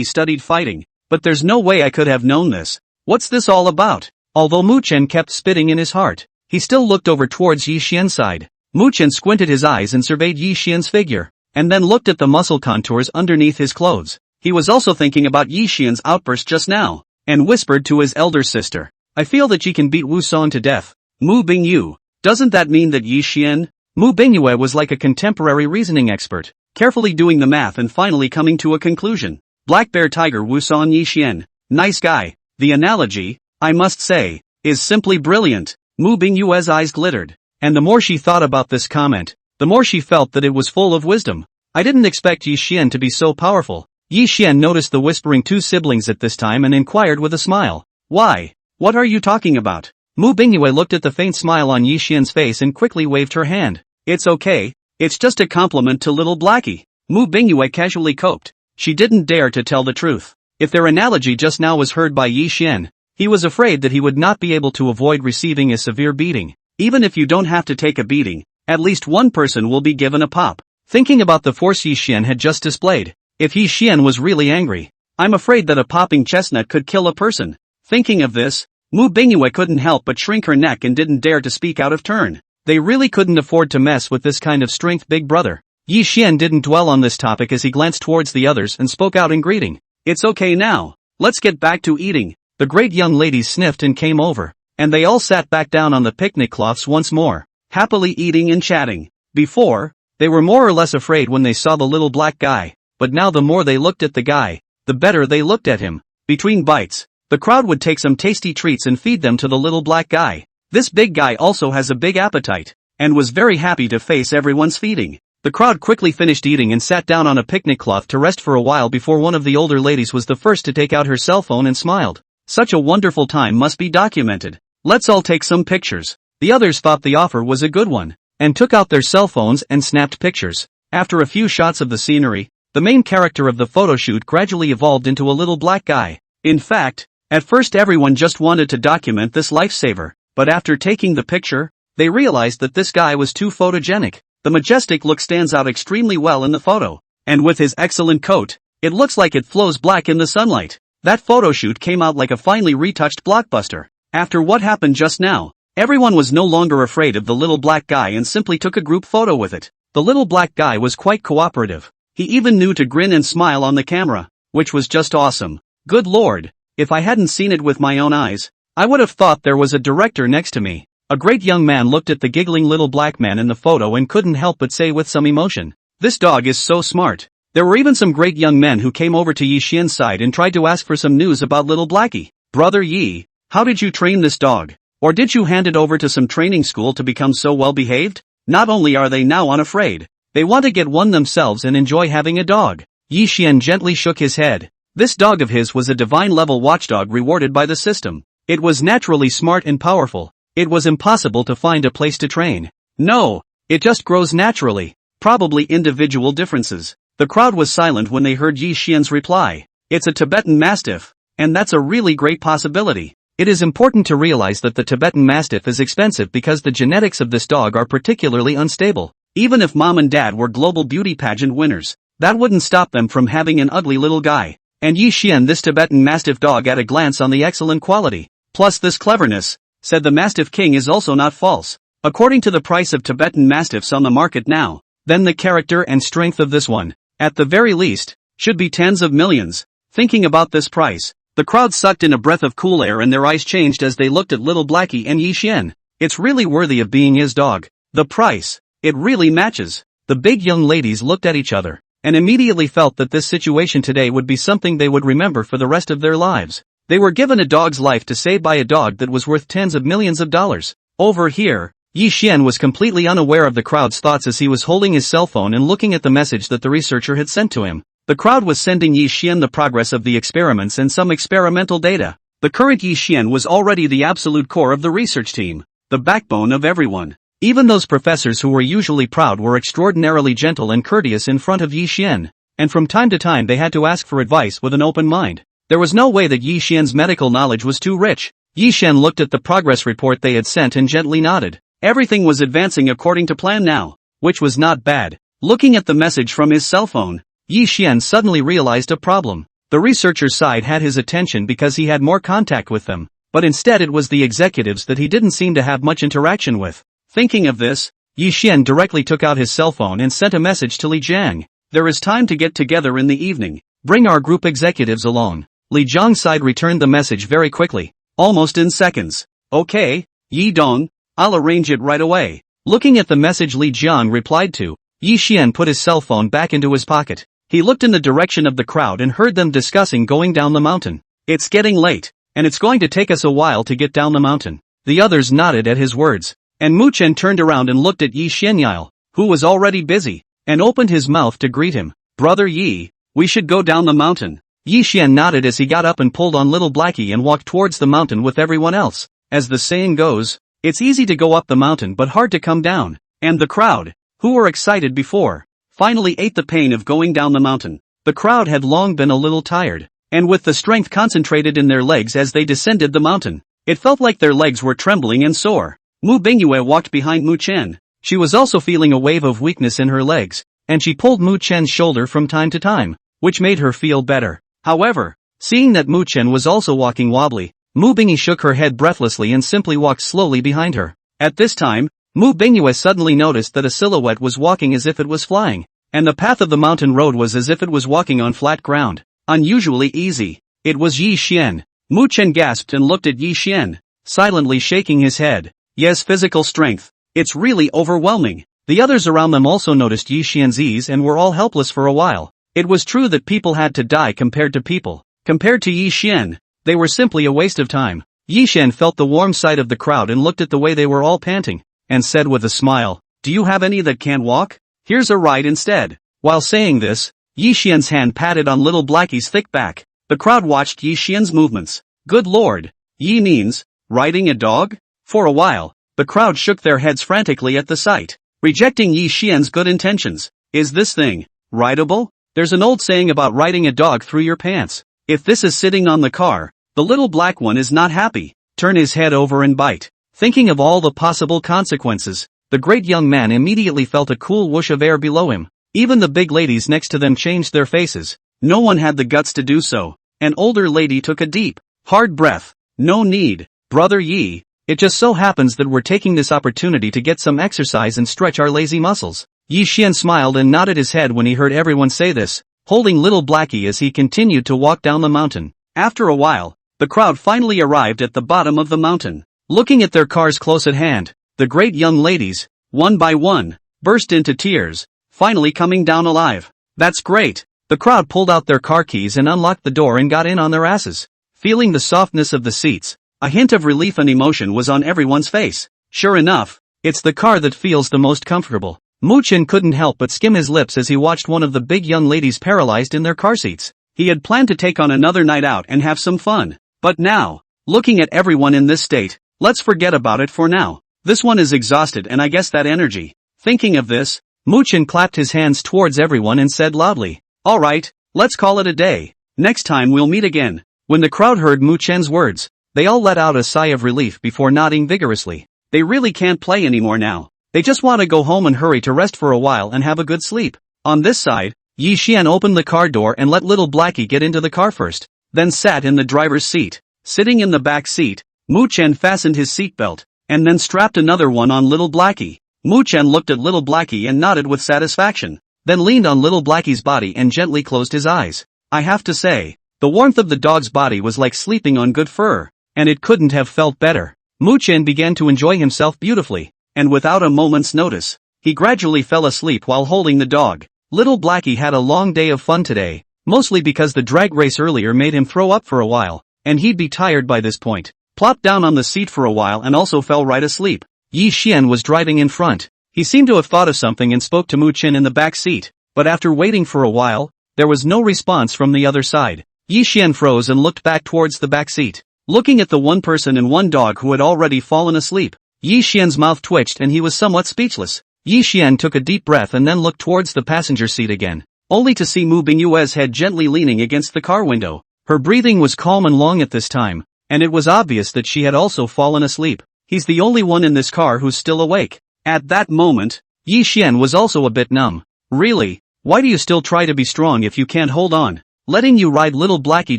studied fighting, but there's no way I could have known this. What's this all about? Although Mu Chen kept spitting in his heart, he still looked over towards Yi Xian's side. Mu Chen squinted his eyes and surveyed Yi Xian's figure, and then looked at the muscle contours underneath his clothes. He was also thinking about Yi Xian's outburst just now, and whispered to his elder sister, "I feel that she can beat Wu Song to death." Mu Bingyu, doesn't that mean that Yi Xian? Mu Bingyue was like a contemporary reasoning expert, carefully doing the math and finally coming to a conclusion. Black bear tiger Wu Song Yi Xian, nice guy. The analogy, I must say, is simply brilliant. Mu Bingyue's eyes glittered. and the more she thought about this comment, the more she felt that it was full of wisdom. I didn't expect Yi Xian to be so powerful. Yi Xian noticed the whispering two siblings at this time and inquired with a smile. Why? What are you talking about? Mu Bingyue looked at the faint smile on Yi Xian's face and quickly waved her hand. It's okay. It's just a compliment to little Blackie. Mu Bingyue casually coped. She didn't dare to tell the truth. If their analogy just now was heard by Yi Xian, he was afraid that he would not be able to avoid receiving a severe beating. Even if you don't have to take a beating, at least one person will be given a pop. Thinking about the force Yi Xian had just displayed, if Yi Xian was really angry, I'm afraid that a popping chestnut could kill a person. Thinking of this, Mu Bingyue couldn't help but shrink her neck and didn't dare to speak out of turn. They really couldn't afford to mess with this kind of strength big brother. Yi Xian didn't dwell on this topic as he glanced towards the others and spoke out in greeting. It's okay now. Let's get back to eating. The great young ladies sniffed and came over, and they all sat back down on the picnic cloths once more, happily eating and chatting. Before, they were more or less afraid when they saw the little black guy, but now the more they looked at the guy, the better they looked at him. Between bites, the crowd would take some tasty treats and feed them to the little black guy. This big guy also has a big appetite, and was very happy to face everyone's feeding. The crowd quickly finished eating and sat down on a picnic cloth to rest for a while before one of the older ladies was the first to take out her cell phone and smiled. Such a wonderful time must be documented. Let's all take some pictures. The others thought the offer was a good one, and took out their cell phones and snapped pictures. After a few shots of the scenery, the main character of the photoshoot gradually evolved into a little black guy. In fact, at first everyone just wanted to document this lifesaver, but after taking the picture, they realized that this guy was too photogenic. The majestic look stands out extremely well in the photo, and with his excellent coat, it looks like it flows black in the sunlight. That photoshoot came out like a finely retouched blockbuster. After what happened just now, everyone was no longer afraid of the little black guy and simply took a group photo with it. The little black guy was quite cooperative. He even knew to grin and smile on the camera, which was just awesome. Good lord, if I hadn't seen it with my own eyes, I would have thought there was a director next to me. A great young man looked at the giggling little black man in the photo and couldn't help but say with some emotion, "This dog is so smart." There were even some great young men who came over to Yi Xian's side and tried to ask for some news about little Blackie. Brother Yi, how did you train this dog? Or did you hand it over to some training school to become so well behaved? Not only are they now unafraid, they want to get one themselves and enjoy having a dog. Yi Xian gently shook his head. This dog of his was a divine level watchdog rewarded by the system. It was naturally smart and powerful. It was impossible to find a place to train. No, it just grows naturally. Probably individual differences. The crowd was silent when they heard Yi Xian's reply. It's a Tibetan Mastiff, and that's a really great possibility. It is important to realize that the Tibetan Mastiff is expensive because the genetics of this dog are particularly unstable. Even if mom and dad were global beauty pageant winners, that wouldn't stop them from having an ugly little guy. And Yi Xian, this Tibetan Mastiff dog, at a glance on the excellent quality, plus this cleverness, said the Mastiff King is also not false. According to the price of Tibetan Mastiffs on the market now, then the character and strength of this one, at the very least, should be tens of millions. Thinking about this price, the crowd sucked in a breath of cool air and their eyes changed as they looked at little Blackie and Yi Xian. It's really worthy of being his dog. The price, it really matches. The big young ladies looked at each other, and immediately felt that this situation today would be something they would remember for the rest of their lives. They were given a dog's life to save by a dog that was worth tens of millions of dollars. Over here, Yi Xian was completely unaware of the crowd's thoughts as he was holding his cell phone and looking at the message that the researcher had sent to him. The crowd was sending Yi Xian the progress of the experiments and some experimental data. The current Yi Xian was already the absolute core of the research team, the backbone of everyone. Even those professors who were usually proud were extraordinarily gentle and courteous in front of Yi Xian, and from time to time they had to ask for advice with an open mind. There was no way that Yi Xian's medical knowledge was too rich. Yi Xian looked at the progress report they had sent and gently nodded. Everything was advancing according to plan now, which was not bad. Looking at the message from his cell phone, Yi Xian suddenly realized a problem. The researcher's side had his attention because he had more contact with them, but instead it was the executives that he didn't seem to have much interaction with. Thinking of this, Yi Xian directly took out his cell phone and sent a message to Li Jiang. There is time to get together in the evening. Bring our group executives along. Li Jiang's side returned the message very quickly, almost in seconds. Okay, Yi Dong, I'll arrange it right away. Looking at the message Li Jiang replied to, Yi Xian put his cell phone back into his pocket. He looked in the direction of the crowd and heard them discussing going down the mountain. It's getting late, and it's going to take us a while to get down the mountain. The others nodded at his words. and Mu Chen turned around and looked at Yi Xianyile, who was already busy, and opened his mouth to greet him. Brother Yi, we should go down the mountain. Yi Xian nodded as he got up and pulled on little Blackie and walked towards the mountain with everyone else. As the saying goes, it's easy to go up the mountain but hard to come down. And the crowd, who were excited before, finally ate the pain of going down the mountain. The crowd had long been a little tired, and with the strength concentrated in their legs as they descended the mountain, it felt like their legs were trembling and sore. Mu Bingyue walked behind Mu Chen. She was also feeling a wave of weakness in her legs, and she pulled Mu Chen's shoulder from time to time, which made her feel better. However, seeing that Mu Chen was also walking wobbly, Mu Bingyi shook her head breathlessly and simply walked slowly behind her. At this time, Mu Bingyue suddenly noticed that a silhouette was walking as if it was flying, and the path of the mountain road was as if it was walking on flat ground. Unusually easy. It was Yi Xian. Mu Chen gasped and looked at Yi Xian, silently shaking his head. Yes, physical strength. It's really overwhelming. The others around them also noticed Yi Xian's ease and were all helpless for a while. It was true that people had to die compared to people. Compared to Yi Xian, they were simply a waste of time. Yi Xian felt the warm side of the crowd and looked at the way they were all panting, and said with a smile, "Do you have any that can't walk? Here's a ride instead." While saying this, Yi Xian's hand patted on little Blackie's thick back. The crowd watched Yi Xian's movements. Good lord, Yi means, riding a dog? For a while, the crowd shook their heads frantically at the sight, rejecting Yi Xian's good intentions. Is this thing rideable? There's an old saying about riding a dog through your pants. If this is sitting on the car, the little black one is not happy. Turn his head over and bite. Thinking of all the possible consequences, the great young man immediately felt a cool whoosh of air below him. Even the big ladies next to them changed their faces. No one had the guts to do so. An older lady took a deep, hard breath. No need, Brother Yi. It just so happens that we're taking this opportunity to get some exercise and stretch our lazy muscles. Yi Xian smiled and nodded his head when he heard everyone say this, holding little Blackie as he continued to walk down the mountain. After a while, the crowd finally arrived at the bottom of the mountain. Looking at their cars close at hand, the great young ladies, one by one, burst into tears, finally coming down alive. That's great. The crowd pulled out their car keys and unlocked the door and got in on their asses. Feeling the softness of the seats, a hint of relief and emotion was on everyone's face. Sure enough, it's the car that feels the most comfortable. Mu Chen couldn't help but skim his lips as he watched one of the big young ladies paralyzed in their car seats. He had planned to take on another night out and have some fun. But now, looking at everyone in this state, let's forget about it for now. This one is exhausted and I guess that energy. Thinking of this, Mu Chen clapped his hands towards everyone and said loudly, "Alright, let's call it a day. Next time we'll meet again." When the crowd heard Mu Chen's words, they all let out a sigh of relief before nodding vigorously. They really can't play anymore now. They just want to go home and hurry to rest for a while and have a good sleep. On this side, Yi Xian opened the car door and let little Blackie get into the car first, then sat in the driver's seat. Sitting in the back seat, Mu Chen fastened his seatbelt, and then strapped another one on little Blackie. Mu Chen looked at little Blackie and nodded with satisfaction, then leaned on little Blackie's body and gently closed his eyes. I have to say, the warmth of the dog's body was like sleeping on good fur, and it couldn't have felt better. Mu Chen began to enjoy himself beautifully, and without a moment's notice, he gradually fell asleep while holding the dog. Little Blackie had a long day of fun today, mostly because the drag race earlier made him throw up for a while, and he'd be tired by this point. Plopped down on the seat for a while and also fell right asleep. Yi Xian was driving in front. He seemed to have thought of something and spoke to Mu Chen in the back seat, but after waiting for a while, there was no response from the other side. Yi Xian froze and looked back towards the back seat. Looking at the one person and one dog who had already fallen asleep, Yi Xian's mouth twitched and he was somewhat speechless. Yi Xian took a deep breath and then looked towards the passenger seat again, only to see Mu Bingyue's head gently leaning against the car window. Her breathing was calm and long at this time, and it was obvious that she had also fallen asleep. He's the only one in this car who's still awake. At that moment, Yi Xian was also a bit numb. Really? Why do you still try to be strong if you can't hold on? Letting you ride little Blackie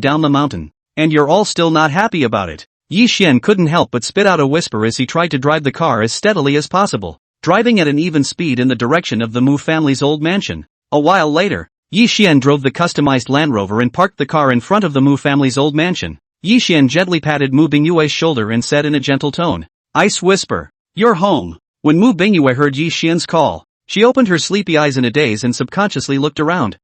down the mountain, and you're all still not happy about it. Yi Xian couldn't help but spit out a whisper as he tried to drive the car as steadily as possible, driving at an even speed in the direction of the Mu family's old mansion. A while later, Yi Xian drove the customized Land Rover and parked the car in front of the Mu family's old mansion. Yi Xian gently patted Mu Bingyue's shoulder and said in a gentle tone, "Ice whisper, you're home." When Mu Bingyue heard Yi Xian's call, she opened her sleepy eyes in a daze and subconsciously looked around.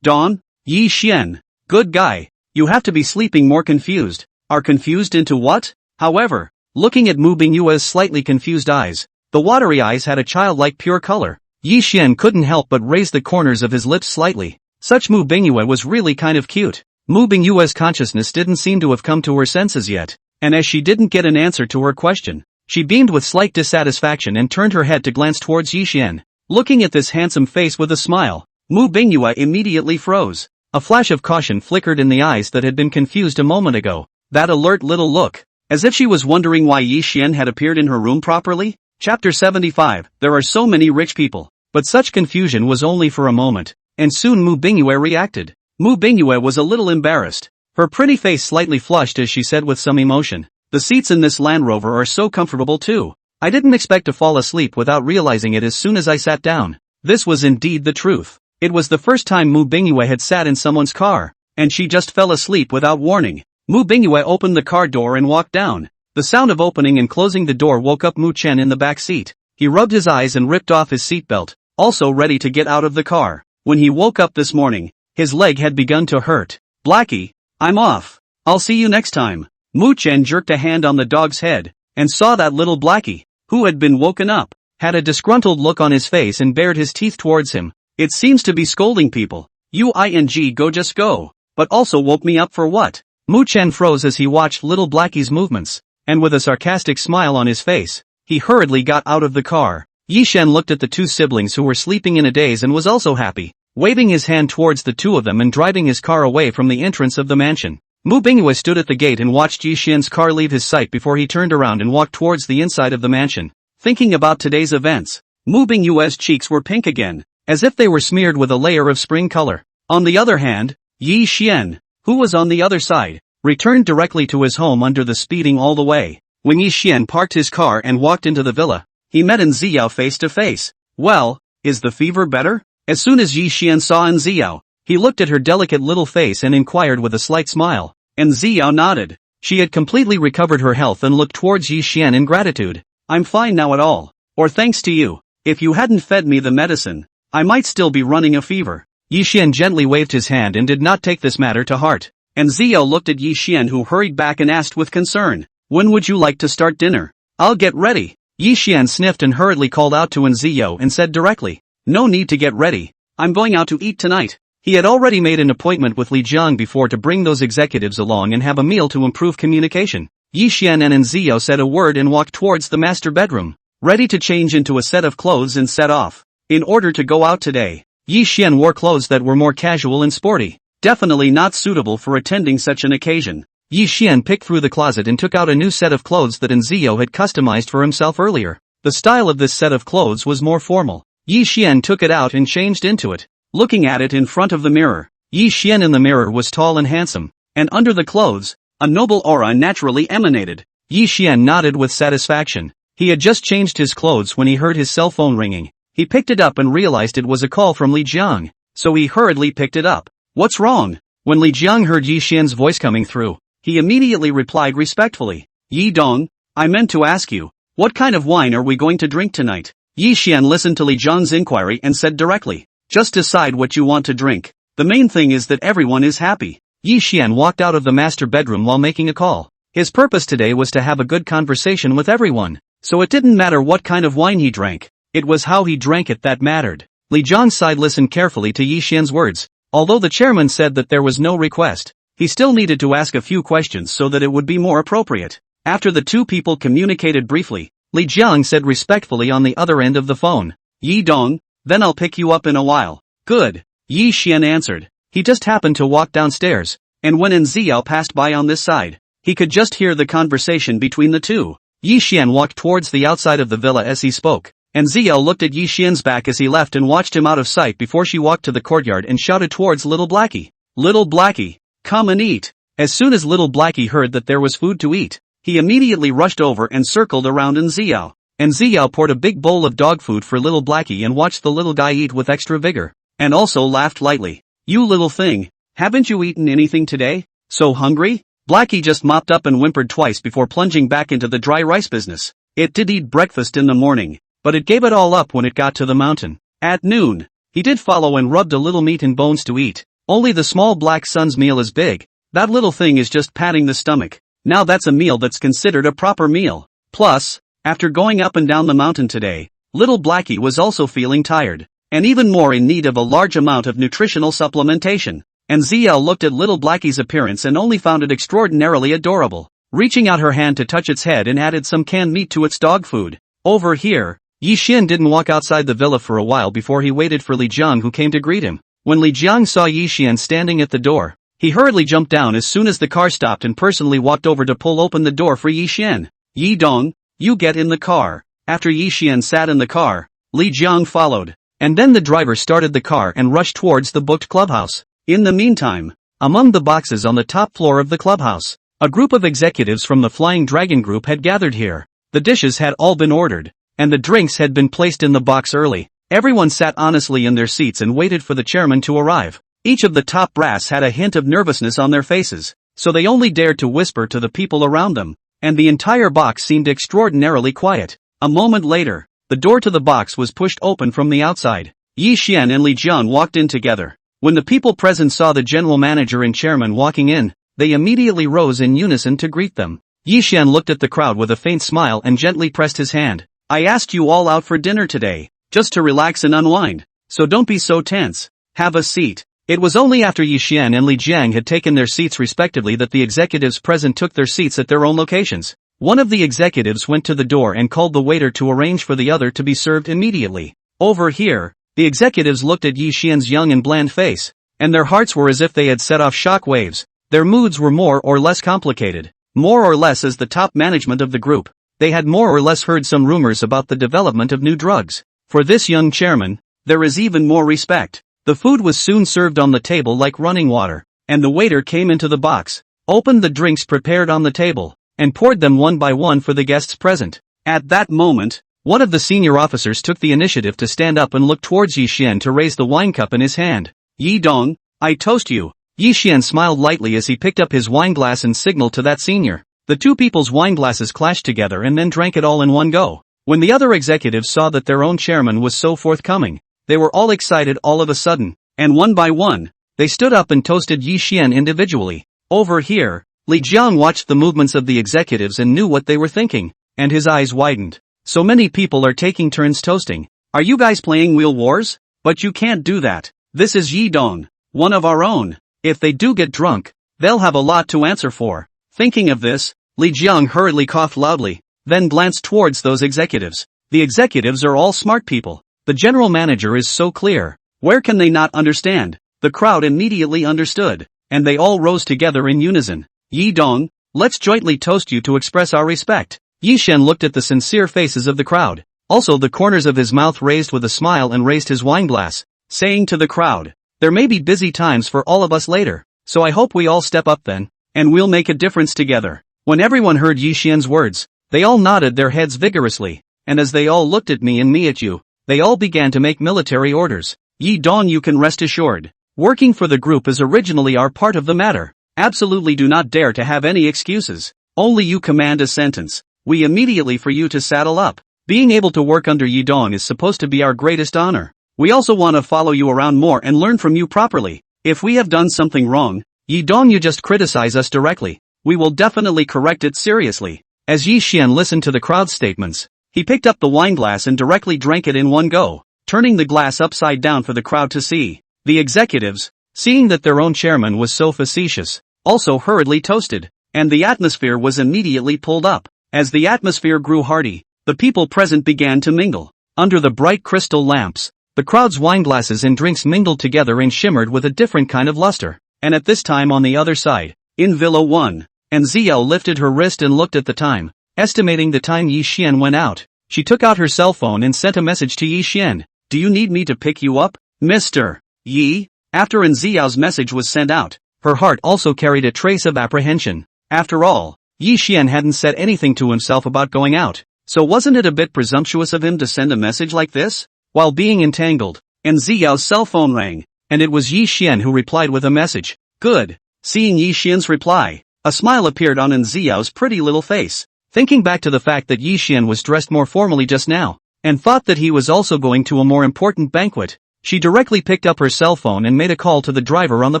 Dawn? Yi Xian. Good guy. You have to be sleeping more confused. Are confused into what? However, looking at Mu Bingyue's slightly confused eyes. The watery eyes had a childlike pure color. Yi Xian couldn't help but raise the corners of his lips slightly. Such Mu Bingyue was really kind of cute. Mu Bingyue's consciousness didn't seem to have come to her senses yet, and as she didn't get an answer to her question, she beamed with slight dissatisfaction and turned her head to glance towards Yi Xian. Looking at this handsome face with a smile, Mu Bingyue immediately froze. A flash of caution flickered in the eyes that had been confused a moment ago. That alert little look, as if she was wondering why Yi Xian had appeared in her room properly. Chapter 75. There are so many rich people. But such confusion was only for a moment, and soon Mu Bingyue reacted. Mu Bingyue was a little embarrassed. Her pretty face slightly flushed as she said with some emotion, "The seats in this Land Rover are so comfortable too. I didn't expect to fall asleep without realizing it as soon as I sat down." This was indeed the truth. It was the first time Mu Bingyue had sat in someone's car, and she just fell asleep without warning. Mu Bingyue opened the car door and walked down. The sound of opening and closing the door woke up Mu Chen in the back seat. He rubbed his eyes and ripped off his seatbelt, also ready to get out of the car. When he woke up this morning, his leg had begun to hurt. "Blackie, I'm off. I'll see you next time." Mu Chen jerked a hand on the dog's head, and saw that little Blackie, who had been woken up, had a disgruntled look on his face and bared his teeth towards him. "It seems to be scolding people. Go just go. But also woke me up for what?" Mu Chen froze as he watched little Blackie's movements, and with a sarcastic smile on his face, he hurriedly got out of the car. Yi Xian looked at the two siblings who were sleeping in a daze and was also happy, waving his hand towards the two of them and driving his car away from the entrance of the mansion. Mu Bingyue stood at the gate and watched Yi Xian's car leave his sight before he turned around and walked towards the inside of the mansion. Thinking about today's events, Mu Bingyue's cheeks were pink again, as if they were smeared with a layer of spring color. On the other hand, Yi Xian, who was on the other side, returned directly to his home under the speeding all the way. When Yi Xian parked his car and walked into the villa, he met Ziao face to face. "Well, is the fever better?" As soon as Yi Xian saw Ziao, he looked at her delicate little face and inquired with a slight smile. Ziao nodded. She had completely recovered her health and looked towards Yi Xian in gratitude. "I'm fine now at all. Or thanks to you. If you hadn't fed me the medicine, I might still be running a fever." Yi Xian gently waved his hand and did not take this matter to heart. Ziao looked at Yi Xian, who hurried back and asked with concern, "When would you like to start dinner?" "I'll get ready." Yi Xian sniffed and hurriedly called out to Ziao and said directly, "No need to get ready. I'm going out to eat tonight." He had already made an appointment with Li Jiang before to bring those executives along and have a meal to improve communication. Yi Xian and Ziao said a word and walked towards the master bedroom, ready to change into a set of clothes and set off. In order to go out today, Yi Xian wore clothes that were more casual and sporty, definitely not suitable for attending such an occasion. Yi Xian picked through the closet and took out a new set of clothes that Ziao had customized for himself earlier. The style of this set of clothes was more formal. Yi Xian took it out and changed into it. Looking at it in front of the mirror, Yi Xian in the mirror was tall and handsome, and under the clothes, a noble aura naturally emanated. Yi Xian nodded with satisfaction. He had just changed his clothes when he heard his cell phone ringing. He picked it up and realized it was a call from Li Jiang, so he hurriedly picked it up. "What's wrong?" When Li Jiang heard Yi Xian's voice coming through, he immediately replied respectfully, "Yi Dong, I meant to ask you, what kind of wine are we going to drink tonight?" Yi Xian listened to Li Jiang's inquiry and said directly, "Just decide what you want to drink. The main thing is that everyone is happy." Yi Xian walked out of the master bedroom while making a call. His purpose today was to have a good conversation with everyone, so it didn't matter what kind of wine he drank. It was how he drank it that mattered. Li Jiang's side listened carefully to Yi Xian's words. Although the chairman said that there was no request, he still needed to ask a few questions so that it would be more appropriate. After the two people communicated briefly, Li Jiang said respectfully on the other end of the phone, "Yi Dong, then I'll pick you up in a while." "Good," Yi Xian answered. He just happened to walk downstairs, and when Ziao passed by on this side, he could just hear the conversation between the two. Yi Xian walked towards the outside of the villa as he spoke, and Ziao looked at Yi Xian's back as he left and watched him out of sight before she walked to the courtyard and shouted towards little Blackie, "Little Blackie, come and eat." As soon as little Blackie heard that there was food to eat, he immediately rushed over and circled around Ziao. Ziao poured a big bowl of dog food for little Blackie and watched the little guy eat with extra vigor, and also laughed lightly. "You little thing, haven't you eaten anything today? So hungry?" Blackie just mopped up and whimpered twice before plunging back into the dry rice business. It did eat breakfast in the morning, but it gave it all up when it got to the mountain. At noon, he did follow and rubbed a little meat and bones to eat. Only the small black son's meal is big. That little thing is just patting the stomach. Now that's a meal that's considered a proper meal. Plus, after going up and down the mountain today, little Blackie was also feeling tired, and even more in need of a large amount of nutritional supplementation. And ZL looked at little Blackie's appearance and only found it extraordinarily adorable, reaching out her hand to touch its head and added some canned meat to its dog food. Over here, Yi Xian didn't walk outside the villa for a while before he waited for Li Jiang, who came to greet him. When Li Jiang saw Yi Xian standing at the door, he hurriedly jumped down as soon as the car stopped and personally walked over to pull open the door for Yi Xian. Yi Dong, you get in the car. After Yi Xian sat in the car, Li Jiang followed, and then the driver started the car and rushed towards the booked clubhouse. In the meantime, among the boxes on the top floor of the clubhouse, a group of executives from the Flying Dragon Group had gathered here. The dishes had all been ordered, and the drinks had been placed in the box early. Everyone sat honestly in their seats and waited for the chairman to arrive. Each of the top brass had a hint of nervousness on their faces, so they only dared to whisper to the people around them, and the entire box seemed extraordinarily quiet. A moment later, the door to the box was pushed open from the outside. Yi Xian and Li Jiang walked in together. When the people present saw the general manager and chairman walking in, they immediately rose in unison to greet them. Yi Xian looked at the crowd with a faint smile and gently pressed his hand. I asked you all out for dinner today, just to relax and unwind, so don't be so tense. Have a seat. It was only after Yi Xian and Li Jiang had taken their seats respectively that the executives present took their seats at their own locations. One of the executives went to the door and called the waiter to arrange for the other to be served immediately. Over here, the executives looked at Yi Xian's young and bland face, and their hearts were as if they had set off shock waves. Their moods were more or less complicated. More or less as the top management of the group, they had more or less heard some rumors about the development of new drugs. For this young chairman, there is even more respect. The food was soon served on the table like running water, and the waiter came into the box, opened the drinks prepared on the table, and poured them one by one for the guests present. At that moment, one of the senior officers took the initiative to stand up and look towards Yi Xian to raise the wine cup in his hand. Yi Dong, I toast you. Yi Xian smiled lightly as he picked up his wineglass and signaled to that senior. The two people's wineglasses clashed together and then drank it all in one go. When the other executives saw that their own chairman was so forthcoming, they were all excited all of a sudden, and one by one, they stood up and toasted Yi Xian individually. Over here, Li Jiang watched the movements of the executives and knew what they were thinking, and his eyes widened. So many people are taking turns toasting. Are you guys playing Wheel Wars? But you can't do that. This is Yi Dong, one of our own. If they do get drunk, they'll have a lot to answer for. Thinking of this, Li Jiang hurriedly coughed loudly, then glanced towards those executives. The executives are all smart people. The general manager is so clear. Where can they not understand? The crowd immediately understood, and they all rose together in unison. Yi Dong, let's jointly toast you to express our respect. Yi Xian looked at the sincere faces of the crowd, also the corners of his mouth raised with a smile and raised his wineglass, saying to the crowd, there may be busy times for all of us later, so I hope we all step up then, and we'll make a difference together. When everyone heard Yi Xian's words, they all nodded their heads vigorously, and as they all looked at me and me at you, they all began to make military orders. Yi Dong, you can rest assured. Working for the group is originally our part of the matter. Absolutely do not dare to have any excuses. Only you command a sentence. We immediately for you to saddle up. Being able to work under Yi Dong is supposed to be our greatest honor. We also want to follow you around more and learn from you properly. If we have done something wrong, Yi Dong, you just criticize us directly. We will definitely correct it seriously. As Yi Xian listened to the crowd's statements, he picked up the wineglass and directly drank it in one go, turning the glass upside down for the crowd to see. The executives, seeing that their own chairman was so facetious, also hurriedly toasted, and the atmosphere was immediately pulled up. As the atmosphere grew hearty, the people present began to mingle. Under the bright crystal lamps, the crowd's wineglasses and drinks mingled together and shimmered with a different kind of luster. And at this time on the other side, in Villa 1, and ZL lifted her wrist and looked at the time, estimating the time Yi Xian went out. She took out her cell phone and sent a message to Yi Xian. Do you need me to pick you up, Mr. Yi? After Ziao's message was sent out, her heart also carried a trace of apprehension. After all, Yi Xian hadn't said anything to himself about going out, so wasn't it a bit presumptuous of him to send a message like this? While being entangled, and Ziao's cell phone rang, and it was Yi Xian who replied with a message. Good. Seeing Yi Xian's reply, a smile appeared on Ziao's pretty little face. Thinking back to the fact that Yi Xian was dressed more formally just now, and thought that he was also going to a more important banquet, she directly picked up her cell phone and made a call to the driver on the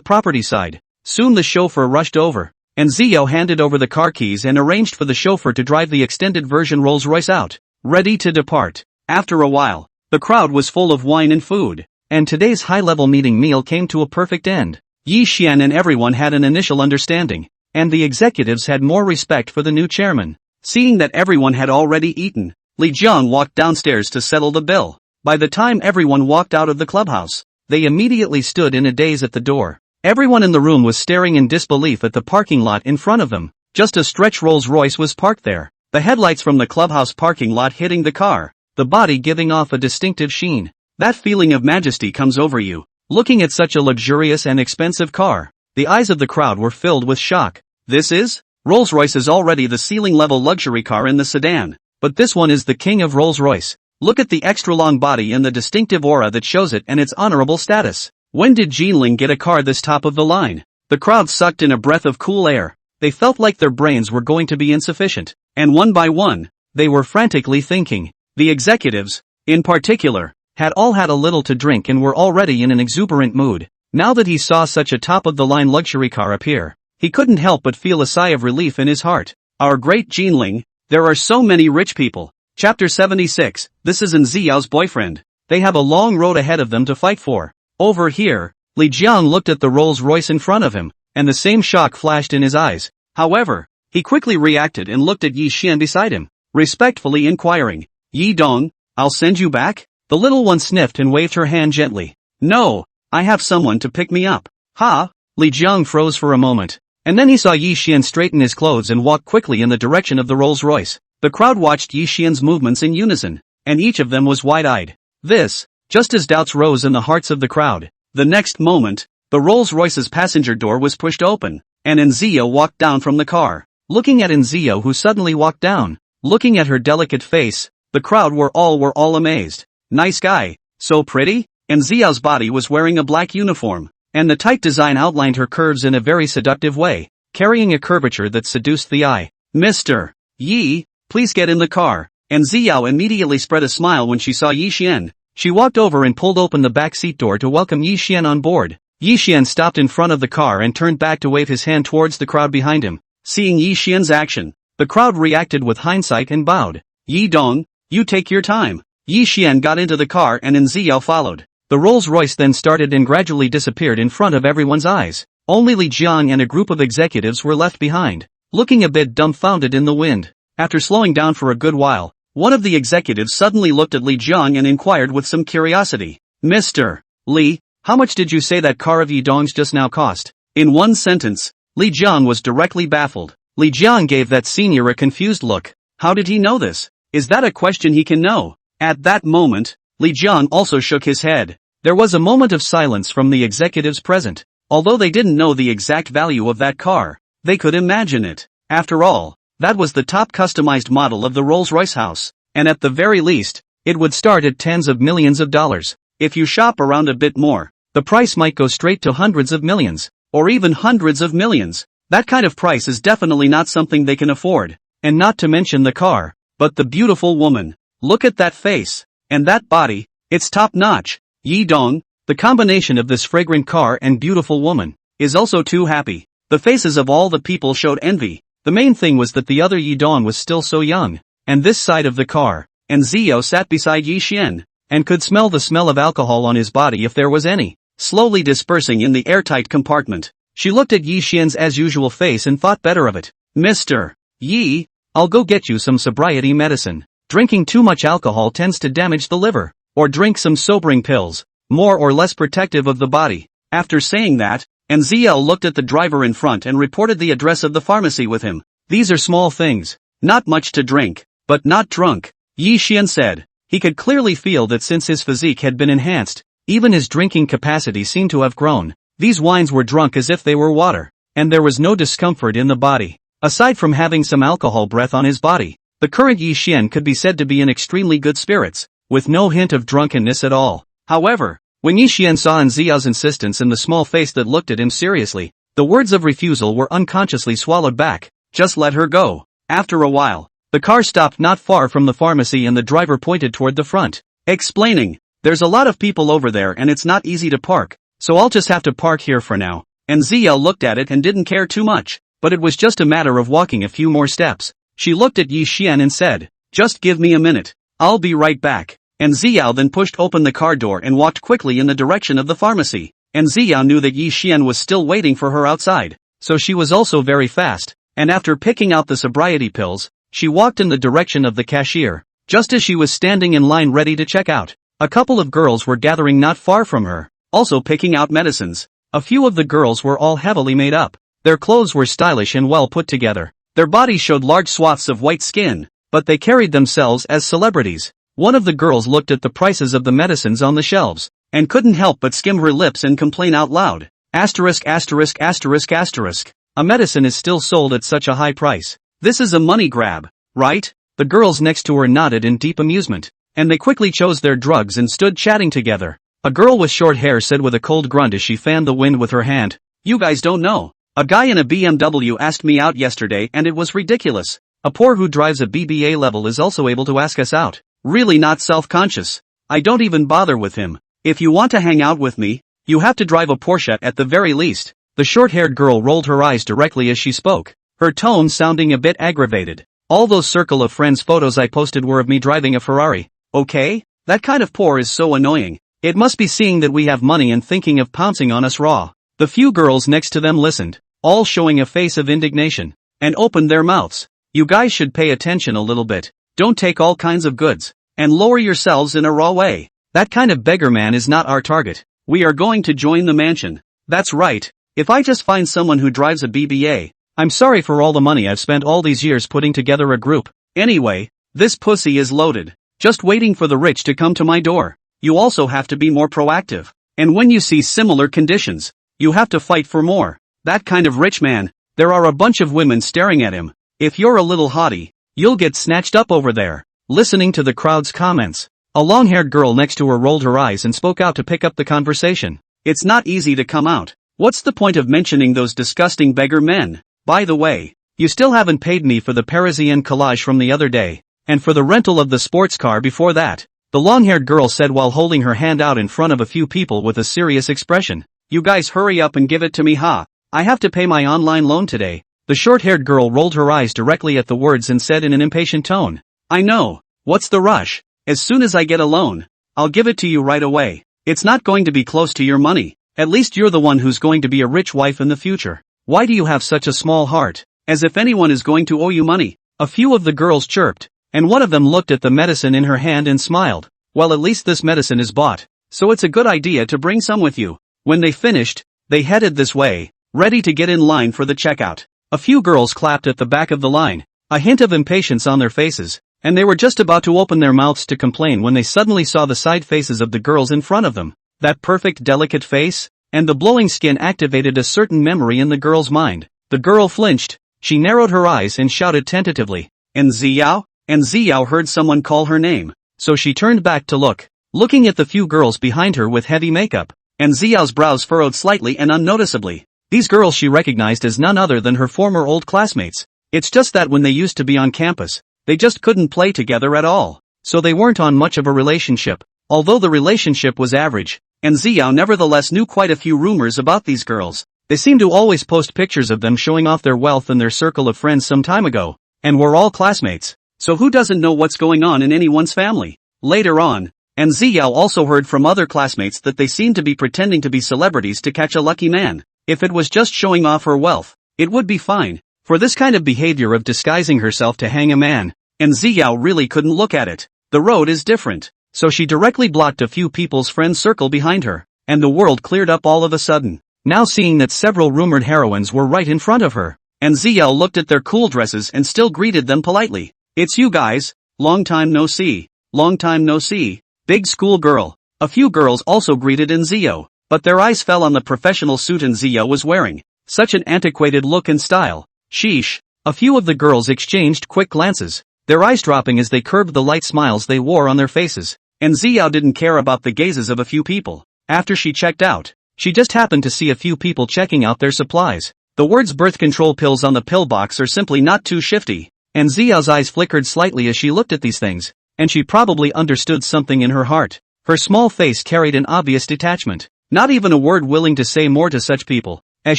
property side. Soon the chauffeur rushed over, and Zio handed over the car keys and arranged for the chauffeur to drive the extended version Rolls-Royce out, ready to depart. After a while, the crowd was full of wine and food, and today's high-level meeting meal came to a perfect end. Yi Xian and everyone had an initial understanding, and the executives had more respect for the new chairman. Seeing that everyone had already eaten, Li Jiang walked downstairs to settle the bill. By the time everyone walked out of the clubhouse, they immediately stood in a daze at the door. Everyone in the room was staring in disbelief at the parking lot in front of them. Just a stretch Rolls-Royce was parked there, the headlights from the clubhouse parking lot hitting the car, the body giving off a distinctive sheen. That feeling of majesty comes over you, looking at such a luxurious and expensive car. The eyes of the crowd were filled with shock. This is? Rolls-Royce is already the ceiling-level luxury car in the sedan, but this one is the king of Rolls-Royce. Look at the extra-long body and the distinctive aura that shows it and its honorable status. When did Jinling get a car this top of the line? The crowd sucked in a breath of cool air. They felt like their brains were going to be insufficient, and one by one, they were frantically thinking. The executives, in particular, had all had a little to drink and were already in an exuberant mood. Now that he saw such a top-of-the-line luxury car appear, he couldn't help but feel a sigh of relief in his heart. Our great Jinling, there are so many rich people. Chapter 76, this is Ziyao's boyfriend. They have a long road ahead of them to fight for. Over here, Li Jiang looked at the Rolls-Royce in front of him, and the same shock flashed in his eyes. However, he quickly reacted and looked at Yi Xian beside him, respectfully inquiring, Yi Dong, I'll send you back? The little one sniffed and waved her hand gently. No, I have someone to pick me up. Ha! Li Jiang froze for a moment, and then he saw Yi Xian straighten his clothes and walk quickly in the direction of the Rolls-Royce. The crowd watched Yi Xian's movements in unison, and each of them was wide-eyed. This, just as doubts rose in the hearts of the crowd. The next moment, the Rolls-Royce's passenger door was pushed open, and Enzio walked down from the car. Looking at Enzio, who suddenly walked down, looking at her delicate face, the crowd were all amazed. Nice guy, so pretty? Enzio's body was wearing a black uniform, and the tight design outlined her curves in a very seductive way, carrying a curvature that seduced the eye. Mr. Yi, please get in the car. Enzio immediately spread a smile when she saw Yi Xian. She walked over and pulled open the back seat door to welcome Yi Xian on board. Yi Xian stopped in front of the car and turned back to wave his hand towards the crowd behind him. Seeing Yi Xian's action, the crowd reacted with hindsight and bowed. Yi Dong, you take your time. Yi Xian got into the car and Enzio followed. The Rolls-Royce then started and gradually disappeared in front of everyone's eyes. Only Li Jiang and a group of executives were left behind, looking a bit dumbfounded in the wind. After slowing down for a good while, one of the executives suddenly looked at Li Jiang and inquired with some curiosity. Mr. Li, how much did you say that car of Yi Dong's just now cost? In one sentence, Li Jiang was directly baffled. Li Jiang gave that senior a confused look. How did he know this? Is that a question he can know? At that moment, Li Jiang also shook his head. There was a moment of silence from the executives present. Although they didn't know the exact value of that car, they could imagine it. After all, that was the top customized model of the Rolls-Royce house, and at the very least, it would start at tens of millions of dollars. If you shop around a bit more, the price might go straight to hundreds of millions, or even hundreds of millions. That kind of price is definitely not something they can afford, and not to mention the car, but the beautiful woman. Look at that face, and that body, it's top-notch. Yi Dong, the combination of this fragrant car and beautiful woman, is also too happy. The faces of all the people showed envy. The main thing was that the other Yi Dong was still so young, and this side of the car, Enzio sat beside Yi Xian, and could smell the smell of alcohol on his body if there was any, slowly dispersing in the airtight compartment. She looked at Yi Xian's as usual face and thought better of it. Mr. Yi, I'll go get you some sobriety medicine. Drinking too much alcohol tends to damage the liver. Or drink some sobering pills, more or less protective of the body. After saying that, Enzio looked at the driver in front and reported the address of the pharmacy with him. These are small things, not much to drink, but not drunk, Yi Xian said. He could clearly feel that since his physique had been enhanced, even his drinking capacity seemed to have grown. These wines were drunk as if they were water, and there was no discomfort in the body. Aside from having some alcohol breath on his body, the current Yi Xian could be said to be in extremely good spirits, with no hint of drunkenness at all. However, when Yi Xian saw Enzio's insistence and the small face that looked at him seriously, the words of refusal were unconsciously swallowed back. Just let her go. After a while, the car stopped not far from the pharmacy and the driver pointed toward the front, explaining, there's a lot of people over there and it's not easy to park, so I'll just have to park here for now. Enzio looked at it and didn't care too much. but it was just a matter of walking a few more steps. She looked at Yi Xian and said, "Just give me a minute. I'll be right back." And Ziyao then pushed open the car door and walked quickly in the direction of the pharmacy. And Ziyao knew that Yi Xian was still waiting for her outside, so she was also very fast, and after picking out the sobriety pills, she walked in the direction of the cashier. Just as she was standing in line ready to check out, a couple of girls were gathering not far from her, also picking out medicines. A few of the girls were all heavily made up. Their clothes were stylish and well put together. Their bodies showed large swaths of white skin, but they carried themselves as celebrities. One of the girls looked at the prices of the medicines on the shelves, and couldn't help but skim her lips and complain out loud. Asterisk asterisk asterisk asterisk. A medicine is still sold at such a high price. This is a money grab, right? The girls next to her nodded in deep amusement, and they quickly chose their drugs and stood chatting together. A girl with short hair said with a cold grunt as she fanned the wind with her hand, "You guys don't know. A guy in a BMW asked me out yesterday and it was ridiculous. A poor who drives a BBA level is also able to ask us out. Really not self-conscious. I don't even bother with him. If you want to hang out with me, you have to drive a Porsche at the very least." The short-haired girl rolled her eyes directly as she spoke, her tone sounding a bit aggravated. "All those circle of friends photos I posted were of me driving a Ferrari, okay? That kind of poor is so annoying. It must be seeing that we have money and thinking of pouncing on us raw." The few girls next to them listened, all showing a face of indignation, and opened their mouths. "You guys should pay attention a little bit. Don't take all kinds of goods, and lower yourselves in a raw way. That kind of beggar man is not our target. We are going to join the mansion. That's right. If I just find someone who drives a BBA, I'm sorry for all the money I've spent all these years putting together a group. Anyway, this pussy is loaded. Just waiting for the rich to come to my door. You also have to be more proactive. And when you see similar conditions, you have to fight for more. That kind of rich man, there are a bunch of women staring at him. If you're a little haughty, you'll get snatched up over there." Listening to the crowd's comments, a long-haired girl next to her rolled her eyes and spoke out to pick up the conversation. "It's not easy to come out. What's the point of mentioning those disgusting beggar men? By the way, you still haven't paid me for the Parisian collage from the other day, and for the rental of the sports car before that," the long-haired girl said while holding her hand out in front of a few people with a serious expression. "You guys hurry up and give it to me, ha. I have to pay my online loan today." The short-haired girl rolled her eyes directly at the words and said in an impatient tone, "I know. What's the rush? As soon as I get a loan, I'll give it to you right away. It's not going to be close to your money. At least you're the one who's going to be a rich wife in the future. Why do you have such a small heart? As if anyone is going to owe you money." A few of the girls chirped, and one of them looked at the medicine in her hand and smiled. "Well, at least this medicine is bought, so it's a good idea to bring some with you." When they finished, they headed this way, ready to get in line for the checkout. A few girls clapped at the back of the line, a hint of impatience on their faces, and they were just about to open their mouths to complain when they suddenly saw the side faces of the girls in front of them. That perfect delicate face, and the glowing skin activated a certain memory in the girl's mind. The girl flinched, she narrowed her eyes and shouted tentatively, "And Ziyao?" And Ziyao heard someone call her name, so she turned back to look, looking at the few girls behind her with heavy makeup, and Ziyao's brows furrowed slightly and unnoticeably. These girls she recognized as none other than her former old classmates. It's just that when they used to be on campus, they just couldn't play together at all, so they weren't on much of a relationship, although the relationship was average, and Ziyao nevertheless knew quite a few rumors about these girls. They seemed to always post pictures of them showing off their wealth and their circle of friends some time ago, and were all classmates, so who doesn't know what's going on in anyone's family? Later on, and Ziyao also heard from other classmates that they seemed to be pretending to be celebrities to catch a lucky man. If it was just showing off her wealth, it would be fine. For this kind of behavior of disguising herself to hang a man, and Ziyao really couldn't look at it. The road is different, so she directly blocked a few people's friend circle behind her, and the world cleared up all of a sudden. Now seeing that several rumored heroines were right in front of her, and Ziyao looked at their cool dresses and still greeted them politely. "It's you guys, long time no see, long time no see, big school girl." A few girls also greeted Ziyao, but their eyes fell on the professional suit Ziyao was wearing. Such an antiquated look and style. Sheesh. A few of the girls exchanged quick glances, their eyes dropping as they curbed the light smiles they wore on their faces, and Ziyao didn't care about the gazes of a few people. After she checked out, she just happened to see a few people checking out their supplies. The words birth control pills on the pill box are simply not too shifty, and Ziyao's eyes flickered slightly as she looked at these things, and she probably understood something in her heart. Her small face carried an obvious detachment. Not even a word willing to say more to such people. as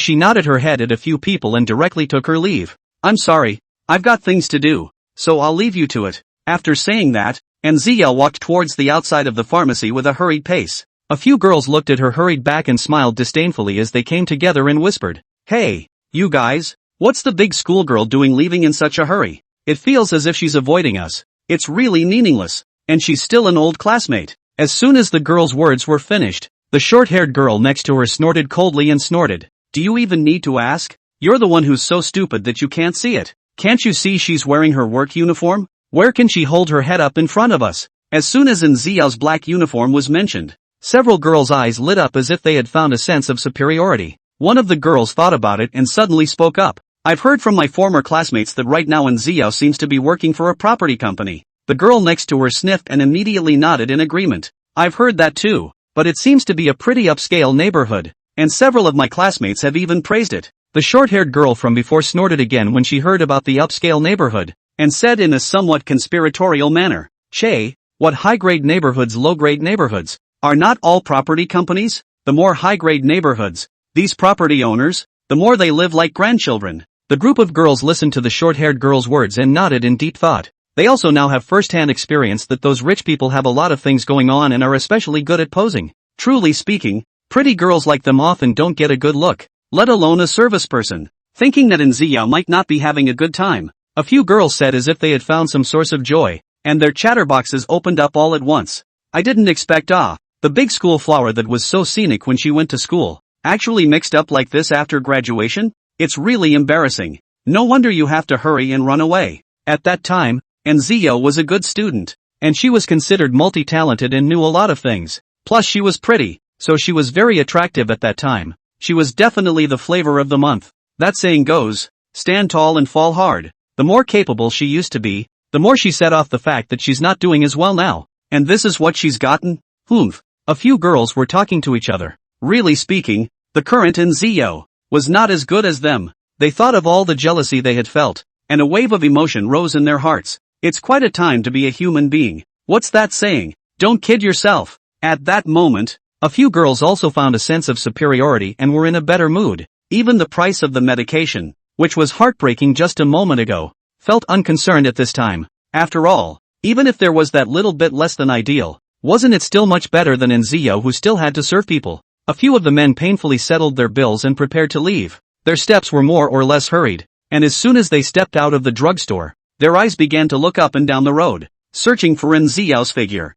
she nodded her head at a few people and directly took her leave. "I'm sorry, I've got things to do, so I'll leave you to it." After saying that, Nzl walked towards the outside of the pharmacy with a hurried pace. A few girls looked at her hurried back and smiled disdainfully as they came together and whispered, "Hey, you guys, what's the big schoolgirl doing leaving in such a hurry? It feels as if she's avoiding us. It's really meaningless, and she's still an old classmate." As soon as the girl's words were finished, the short-haired girl next to her snorted coldly and snorted. "Do you even need to ask? You're the one who's so stupid that you can't see it. Can't you see she's wearing her work uniform? Where can she hold her head up in front of us?" As soon as Nziao's black uniform was mentioned, several girls' eyes lit up as if they had found a sense of superiority. One of the girls thought about it and suddenly spoke up. "I've heard from my former classmates that right now Nziao seems to be working for a property company." The girl next to her sniffed and immediately nodded in agreement. "I've heard that too, but it seems to be a pretty upscale neighborhood, and several of my classmates have even praised it." The short-haired girl from before snorted again when she heard about the upscale neighborhood, and said in a somewhat conspiratorial manner, "Che, what high-grade neighborhoods, low-grade neighborhoods? Are not all property companies? The more high-grade neighborhoods, these property owners, the more they live like grandchildren." The group of girls listened to the short-haired girl's words and nodded in deep thought. They also now have first-hand experience that those rich people have a lot of things going on and are especially good at posing. Truly speaking, pretty girls like them often don't get a good look, let alone a service person. Thinking that Nziao might not be having a good time, a few girls said as if they had found some source of joy, and their chatterboxes opened up all at once. "I didn't expect the big school flower that was so scenic when she went to school, actually mixed up like this after graduation? It's really embarrassing. No wonder you have to hurry and run away." At that time, Nziao was a good student, and she was considered multi-talented and knew a lot of things. Plus she was pretty, so she was very attractive at that time. She was definitely the flavor of the month. That saying goes, stand tall and fall hard. The more capable she used to be, the more she set off the fact that she's not doing as well now. And this is what she's gotten? Humph. A few girls were talking to each other. Really speaking, the current Nziao was not as good as them. They thought of all the jealousy they had felt, and a wave of emotion rose in their hearts. It's quite a time to be a human being. What's that saying? Don't kid yourself. At that moment, a few girls also found a sense of superiority and were in a better mood. Even the price of the medication, which was heartbreaking just a moment ago, felt unconcerned at this time. After all, even if there was that little bit less than ideal, wasn't it still much better than Nziao who still had to serve people? A few of the men painfully settled their bills and prepared to leave. Their steps were more or less hurried, and as soon as they stepped out of the drugstore, their eyes began to look up and down the road, searching for Nziao's figure.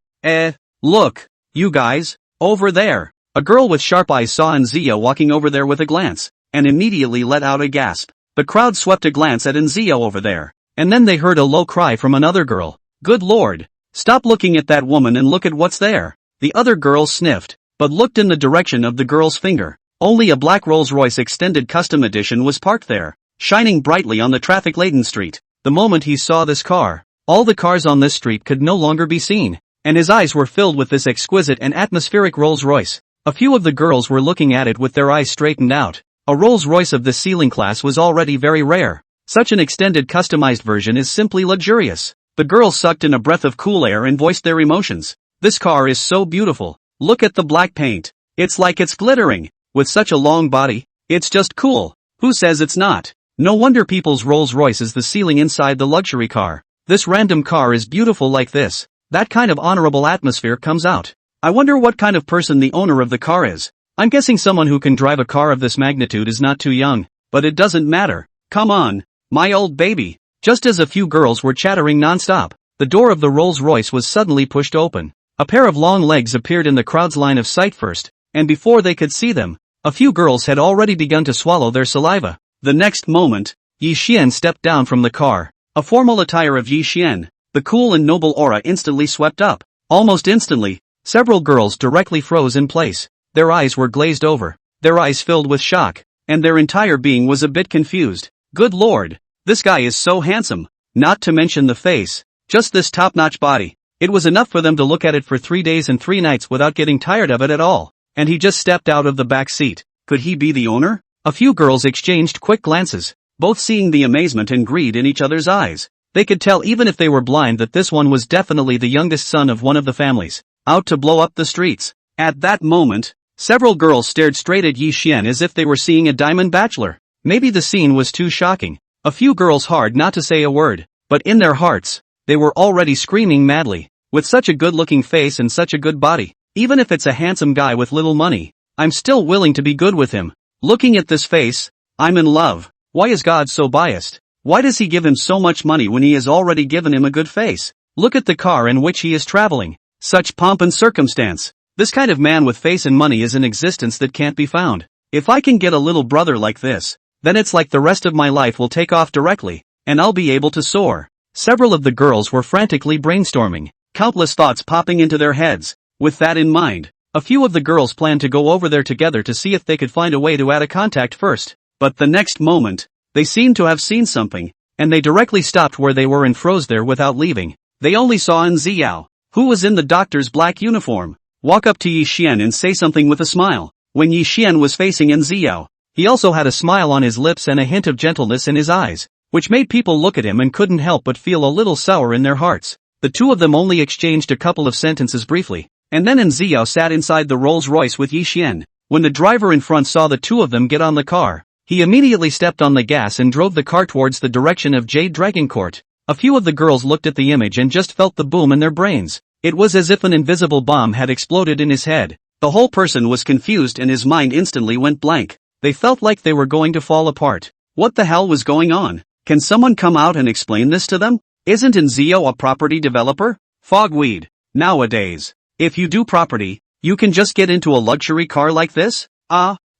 Look, you guys, over there. A girl with sharp eyes saw Nziao walking over there with a glance, and immediately let out a gasp. The crowd swept a glance at Nziao over there, and then they heard a low cry from another girl. Good Lord! Stop looking at that woman and look at what's there. The other girls sniffed, but looked in the direction of the girl's finger. Only a black Rolls-Royce Extended Custom Edition was parked there, shining brightly on the traffic-laden street. The moment he saw this car, all the cars on this street could no longer be seen, and his eyes were filled with this exquisite and atmospheric Rolls-Royce. A few of the girls were looking at it with their eyes straightened out. A Rolls-Royce of this ceiling class was already very rare. Such an extended customized version is simply luxurious. The girls sucked in a breath of cool air and voiced their emotions. This car is so beautiful. Look at the black paint. It's like it's glittering. With such a long body, it's just cool. Who says it's not? No wonder people's Rolls-Royce is the ceiling inside the luxury car. This random car is beautiful like this. That kind of honorable atmosphere comes out. I wonder what kind of person the owner of the car is. I'm guessing someone who can drive a car of this magnitude is not too young, but it doesn't matter. Come on, my old baby. Just as a few girls were chattering non-stop, the door of the Rolls-Royce was suddenly pushed open. A pair of long legs appeared in the crowd's line of sight first, and before they could see them, a few girls had already begun to swallow their saliva. The next moment, Yi Xian stepped down from the car. A formal attire of Yi Xian, the cool and noble aura instantly swept up. Almost instantly, several girls directly froze in place. Their eyes were glazed over, their eyes filled with shock, and their entire being was a bit confused. Good Lord, this guy is so handsome, not to mention the face, just this top-notch body. It was enough for them to look at it for 3 days and 3 nights without getting tired of it at all. And he just stepped out of the back seat. Could he be the owner? A few girls exchanged quick glances, both seeing the amazement and greed in each other's eyes. They could tell even if they were blind that this one was definitely the youngest son of one of the families, out to blow up the streets. At that moment, Several girls stared straight at Yi Xian as if they were seeing a diamond bachelor. Maybe the scene was too shocking. A few girls hard not to say a word, but in their hearts, they were already screaming madly. With such a good-looking face and such a good body, even if it's a handsome guy with little money, I'm still willing to be good with him. Looking at this face, I'm in love. Why is God so biased? Why does he give him so much money when he has already given him a good face? Look at the car in which he is traveling. Such pomp and circumstance. This kind of man with face and money is an existence that can't be found. If I can get a little brother like this, then it's like the rest of my life will take off directly, and I'll be able to soar. Several of the girls were frantically brainstorming, countless thoughts popping into their heads. With that in mind, a few of the girls planned to go over there together to see if they could find a way to add a contact first. But the next moment, they seemed to have seen something, and they directly stopped where they were and froze there without leaving. They only saw An Ziao, who was in the doctor's black uniform, walk up to Yi Xian and say something with a smile. When Yi Xian was facing An Ziao, he also had a smile on his lips and a hint of gentleness in his eyes, which made people look at him and couldn't help but feel a little sour in their hearts. The two of them only exchanged a couple of sentences briefly, and then An Ziao sat inside the Rolls-Royce with Yi Xian. When the driver in front saw the two of them get on the car, he immediately stepped on the gas and drove the car towards the direction of Jade Dragon Court. A few of the girls looked at the image and just felt the boom in their brains. It was as if an invisible bomb had exploded in his head. The whole person was confused and his mind instantly went blank. They felt like they were going to fall apart. What the hell was going on? Can someone come out and explain this to them? Isn't An Ziao a property developer? Fogweed. Nowadays, if you do property, you can just get into a luxury car like this?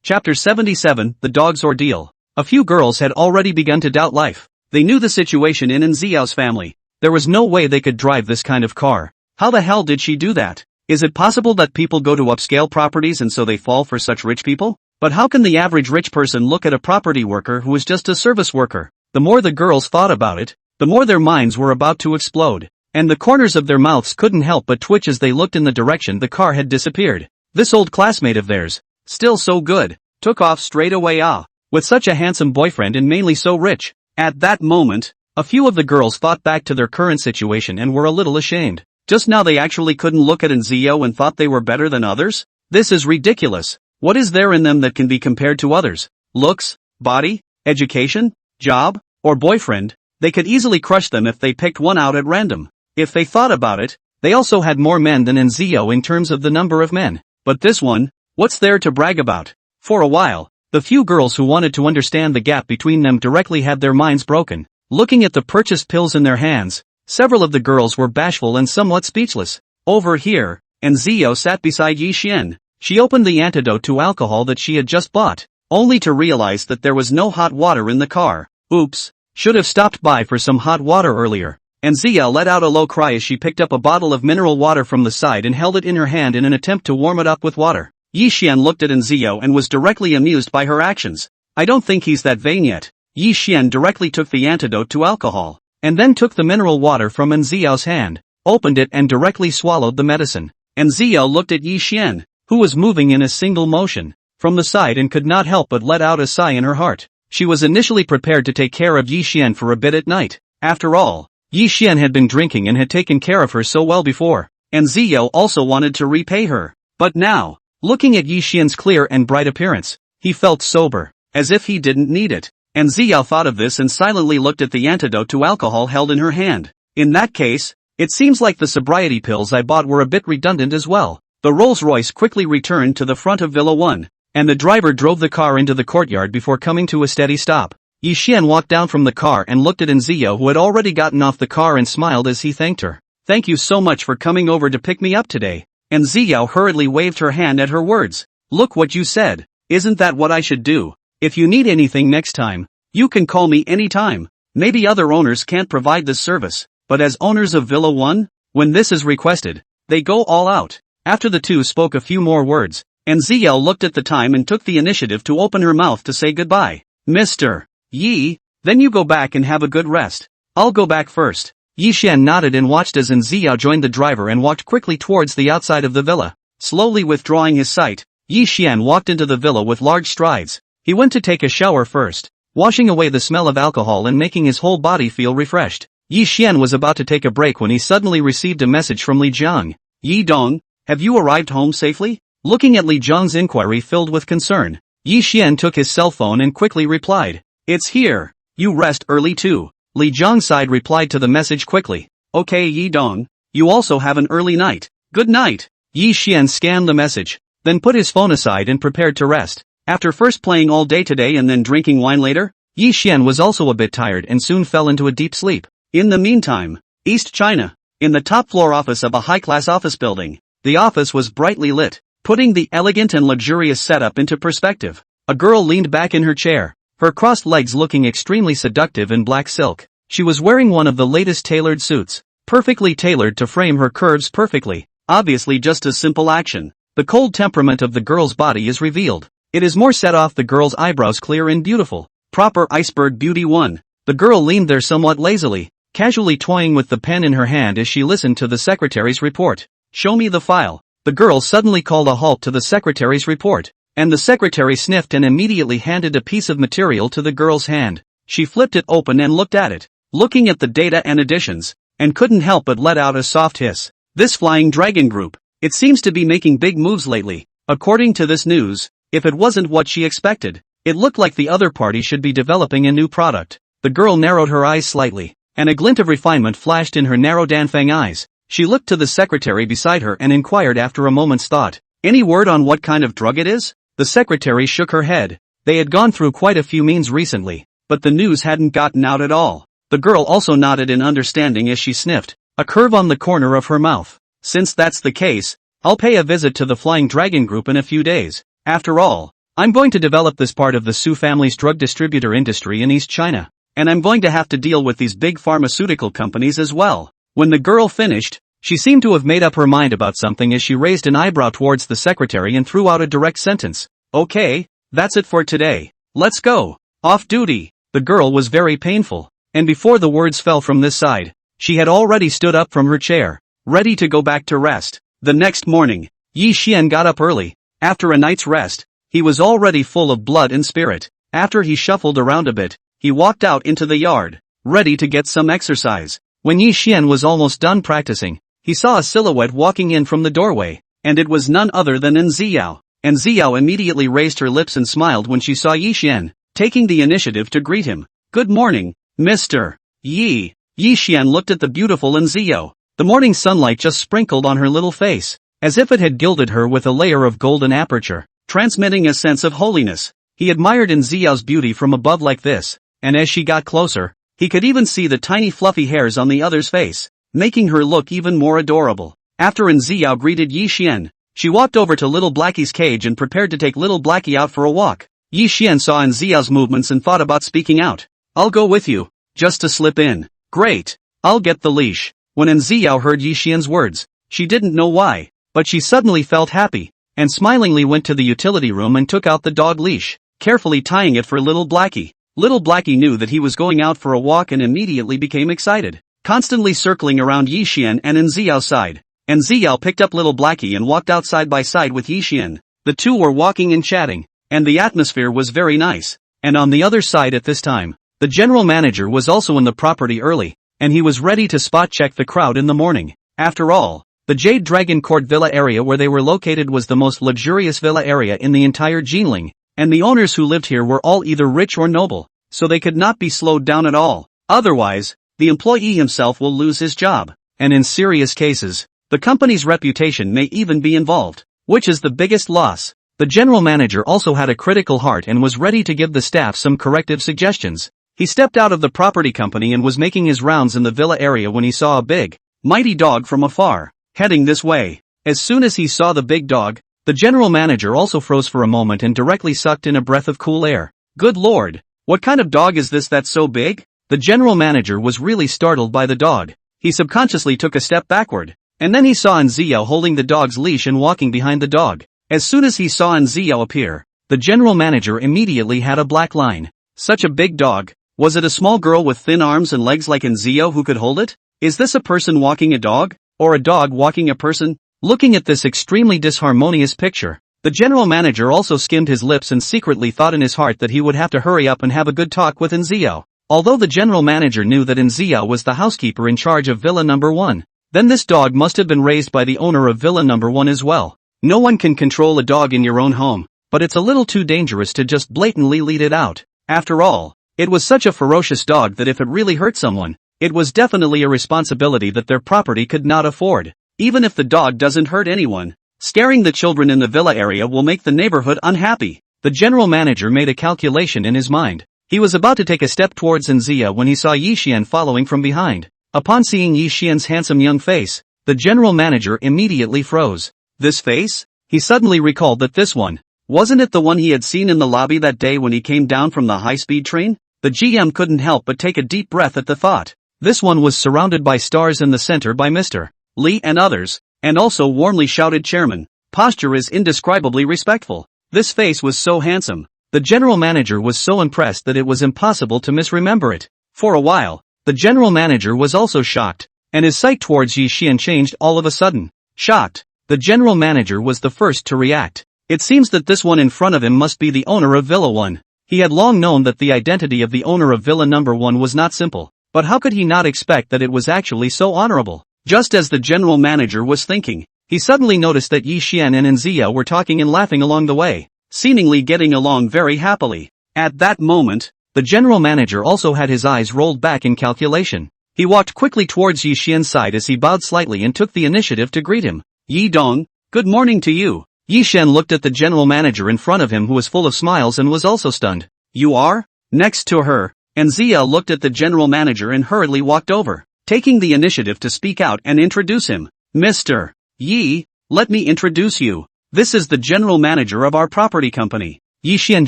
Chapter 77, The Dog's Ordeal. A few girls had already begun to doubt life. They knew the situation in An Ziao's family. There was no way they could drive this kind of car. How the hell did she do that? Is it possible that people go to upscale properties and so they fall for such rich people? But how can the average rich person look at a property worker who is just a service worker? The more the girls thought about it, the more their minds were about to explode, and the corners of their mouths couldn't help but twitch as they looked in the direction the car had disappeared. This old classmate of theirs, still so good, took off straight away with such a handsome boyfriend and mainly so rich. At that moment, a few of the girls thought back to their current situation and were a little ashamed. Just now they actually couldn't look at An Ziao and thought they were better than others? This is ridiculous. What is there in them that can be compared to others? Looks, body, education, job, or boyfriend? They could easily crush them if they picked one out at random. If they thought about it, they also had more men than An Ziao in terms of the number of men. But this one, what's there to brag about? For a while, the few girls who wanted to understand the gap between them directly had their minds broken. Looking at the purchased pills in their hands, several of the girls were bashful and somewhat speechless. Over here, An Ziao sat beside Yi Xian. She opened the antidote to alcohol that she had just bought, only to realize that there was no hot water in the car. Oops, should have stopped by for some hot water earlier. An Ziao let out a low cry as she picked up a bottle of mineral water from the side and held it in her hand in an attempt to warm it up with water. Yi Xian looked at An Ziao and was directly amused by her actions. I don't think he's that vain yet. Yi Xian directly took the antidote to alcohol, and then took the mineral water from An Ziao's hand, opened it and directly swallowed the medicine. An Ziao looked at Yi Xian, who was moving in a single motion, from the side and could not help but let out a sigh in her heart. She was initially prepared to take care of Yi Xian for a bit at night. After all, Yi Xian had been drinking and had taken care of her so well before. An Ziao also wanted to repay her. But now, looking at Yi Xian's clear and bright appearance, he felt sober, as if he didn't need it. An Ziao thought of this and silently looked at the antidote to alcohol held in her hand. In that case, it seems like the sobriety pills I bought were a bit redundant as well. The Rolls-Royce quickly returned to the front of Villa 1, and the driver drove the car into the courtyard before coming to a steady stop. Yi Xian walked down from the car and looked at An Ziao, who had already gotten off the car, and smiled as he thanked her. Thank you so much for coming over to pick me up today. An Ziao hurriedly waved her hand at her words. Look what you said. Isn't that what I should do? If you need anything next time, you can call me anytime. Maybe other owners can't provide this service, but as owners of Villa 1, when this is requested, they go all out. After the two spoke a few more words, An Ziao looked at the time and took the initiative to open her mouth to say goodbye. Mr. Yi, then you go back and have a good rest. I'll go back first. Yi Xian nodded and watched as An Ziao joined the driver and walked quickly towards the outside of the villa. Slowly withdrawing his sight, Yi Xian walked into the villa with large strides. He went to take a shower first, washing away the smell of alcohol and making his whole body feel refreshed. Yi Xian was about to take a break when he suddenly received a message from Li Jiang. Yi Dong, have you arrived home safely? Looking at Li Zhang's inquiry filled with concern, Yi Xian took his cell phone and quickly replied, "It's here. You rest early too." Li Zhang sighed replied to the message quickly, "Okay Yi Dong, you also have an early night. Good night." Yi Xian scanned the message, then put his phone aside and prepared to rest. After first playing all day today and then drinking wine later, Yi Xian was also a bit tired and soon fell into a deep sleep. In the meantime, East China, in the top floor office of a high-class office building, the office was brightly lit, putting the elegant and luxurious setup into perspective. A girl leaned back in her chair, her crossed legs looking extremely seductive in black silk. She was wearing one of the latest tailored suits, perfectly tailored to frame her curves perfectly, obviously just a simple action. The cold temperament of the girl's body is revealed. It is more set off, the girl's eyebrows clear and beautiful. Proper iceberg beauty one. The girl leaned there somewhat lazily, casually toying with the pen in her hand as she listened to the secretary's report. "Show me the file." The girl suddenly called a halt to the secretary's report, and the secretary sniffed and immediately handed a piece of material to the girl's hand. She flipped it open and looked at it, looking at the data and additions, and couldn't help but let out a soft hiss. This Flying Dragon Group, it seems to be making big moves lately. According to this news, if it wasn't what she expected, it looked like the other party should be developing a new product. The girl narrowed her eyes slightly, and a glint of refinement flashed in her narrow Danfeng eyes. She looked to the secretary beside her and inquired after a moment's thought, "Any word on what kind of drug it is?" The secretary shook her head. They had gone through quite a few means recently, but the news hadn't gotten out at all. The girl also nodded in understanding as she sniffed, a curve on the corner of her mouth. "Since that's the case, I'll pay a visit to the Flying Dragon Group in a few days. After all, I'm going to develop this part of the Su family's drug distributor industry in East China, and I'm going to have to deal with these big pharmaceutical companies as well." When the girl finished, she seemed to have made up her mind about something as she raised an eyebrow towards the secretary and threw out a direct sentence. "Okay, that's it for today. Let's go. Off duty." The girl was very painful, and before the words fell from this side, she had already stood up from her chair, ready to go back to rest. The next morning, Yi Xian got up early. After a night's rest, he was already full of blood and spirit. After he shuffled around a bit, he walked out into the yard, ready to get some exercise. When Yi Xian was almost done practicing, he saw a silhouette walking in from the doorway, and it was none other than Ziao. And Ziao immediately raised her lips and smiled when she saw Yi Xian, taking the initiative to greet him. "Good morning, Mr. Yi." Yi Xian looked at the beautiful Ziao. The morning sunlight just sprinkled on her little face, as if it had gilded her with a layer of golden aperture, transmitting a sense of holiness. He admired Ziao's beauty from above like this, and as she got closer, he could even see the tiny fluffy hairs on the other's face, making her look even more adorable. After Ziao greeted Yi Xian, she walked over to Little Blackie's cage and prepared to take Little Blackie out for a walk. Yi Xian saw Ziao's movements and thought about speaking out. "I'll go with you, just to slip in." "Great, I'll get the leash." When Ziao heard Yi Xian's words, she didn't know why, but she suddenly felt happy, and smilingly went to the utility room and took out the dog leash, carefully tying it for Little Blackie. Little Blackie knew that he was going out for a walk and immediately became excited, constantly circling around Yi Xian and Ziao's side. And Ziao picked up Little Blackie and walked out side by side with Yi Xian. The two were walking and chatting, and the atmosphere was very nice. And on the other side at this time, the general manager was also in the property early, and he was ready to spot check the crowd in the morning. After all, the Jade Dragon Court Villa area where they were located was the most luxurious villa area in the entire Jinling, and the owners who lived here were all either rich or noble, so they could not be slowed down at all. Otherwise, the employee himself will lose his job, and in serious cases, the company's reputation may even be involved, which is the biggest loss. The general manager also had a critical heart and was ready to give the staff some corrective suggestions. He stepped out of the property company and was making his rounds in the villa area when he saw a big, mighty dog from afar, heading this way. As soon as he saw the big dog, the general manager also froze for a moment and directly sucked in a breath of cool air. "Good lord, what kind of dog is this that's so big?" The general manager was really startled by the dog. He subconsciously took a step backward, and then he saw Ziao holding the dog's leash and walking behind the dog. As soon as he saw Ziao appear, the general manager immediately had a black line. Such a big dog. Was it a small girl with thin arms and legs like Ziao who could hold it? Is this a person walking a dog? Or a dog walking a person? Looking at this extremely disharmonious picture, the general manager also skimmed his lips and secretly thought in his heart that he would have to hurry up and have a good talk with Ziao. Although the general manager knew that Ziao was the housekeeper in charge of Villa Number 1, then this dog must have been raised by the owner of Villa Number 1 as well. No one can control a dog in your own home, but it's a little too dangerous to just blatantly lead it out. After all, it was such a ferocious dog that if it really hurt someone, it was definitely a responsibility that their property could not afford. Even if the dog doesn't hurt anyone, scaring the children in the villa area will make the neighborhood unhappy. The general manager made a calculation in his mind. He was about to take a step towards Nzia when he saw Yi Xian following from behind. Upon seeing Yi Xian's handsome young face, the general manager immediately froze. This face? He suddenly recalled that this one, wasn't it the one he had seen in the lobby that day when he came down from the high-speed train? The GM couldn't help but take a deep breath at the thought. This one was surrounded by stars in the center by Mr. Lee and others, and also warmly shouted chairman. Posture is indescribably respectful. This face was so handsome. The general manager was so impressed that it was impossible to misremember it. For a while, the general manager was also shocked, and his sight towards Yi Xian changed all of a sudden. Shocked, the general manager was the first to react. It seems that this one in front of him must be the owner of Villa 1. He had long known that the identity of the owner of Villa number 1 was not simple, but how could he not expect that it was actually so honorable? Just as the general manager was thinking, he suddenly noticed that Yi Xian and Nzia were talking and laughing along the way, seemingly getting along very happily. At that moment, the general manager also had his eyes rolled back in calculation. He walked quickly towards Yi Xian's side as he bowed slightly and took the initiative to greet him. Yi Dong, good morning to you. Yi Xian looked at the general manager in front of him who was full of smiles and was also stunned. You are? Next to her, Nzia looked at the general manager and hurriedly walked over, taking the initiative to speak out and introduce him. Mr. Yi, let me introduce you. This is the general manager of our property company. Yi Xian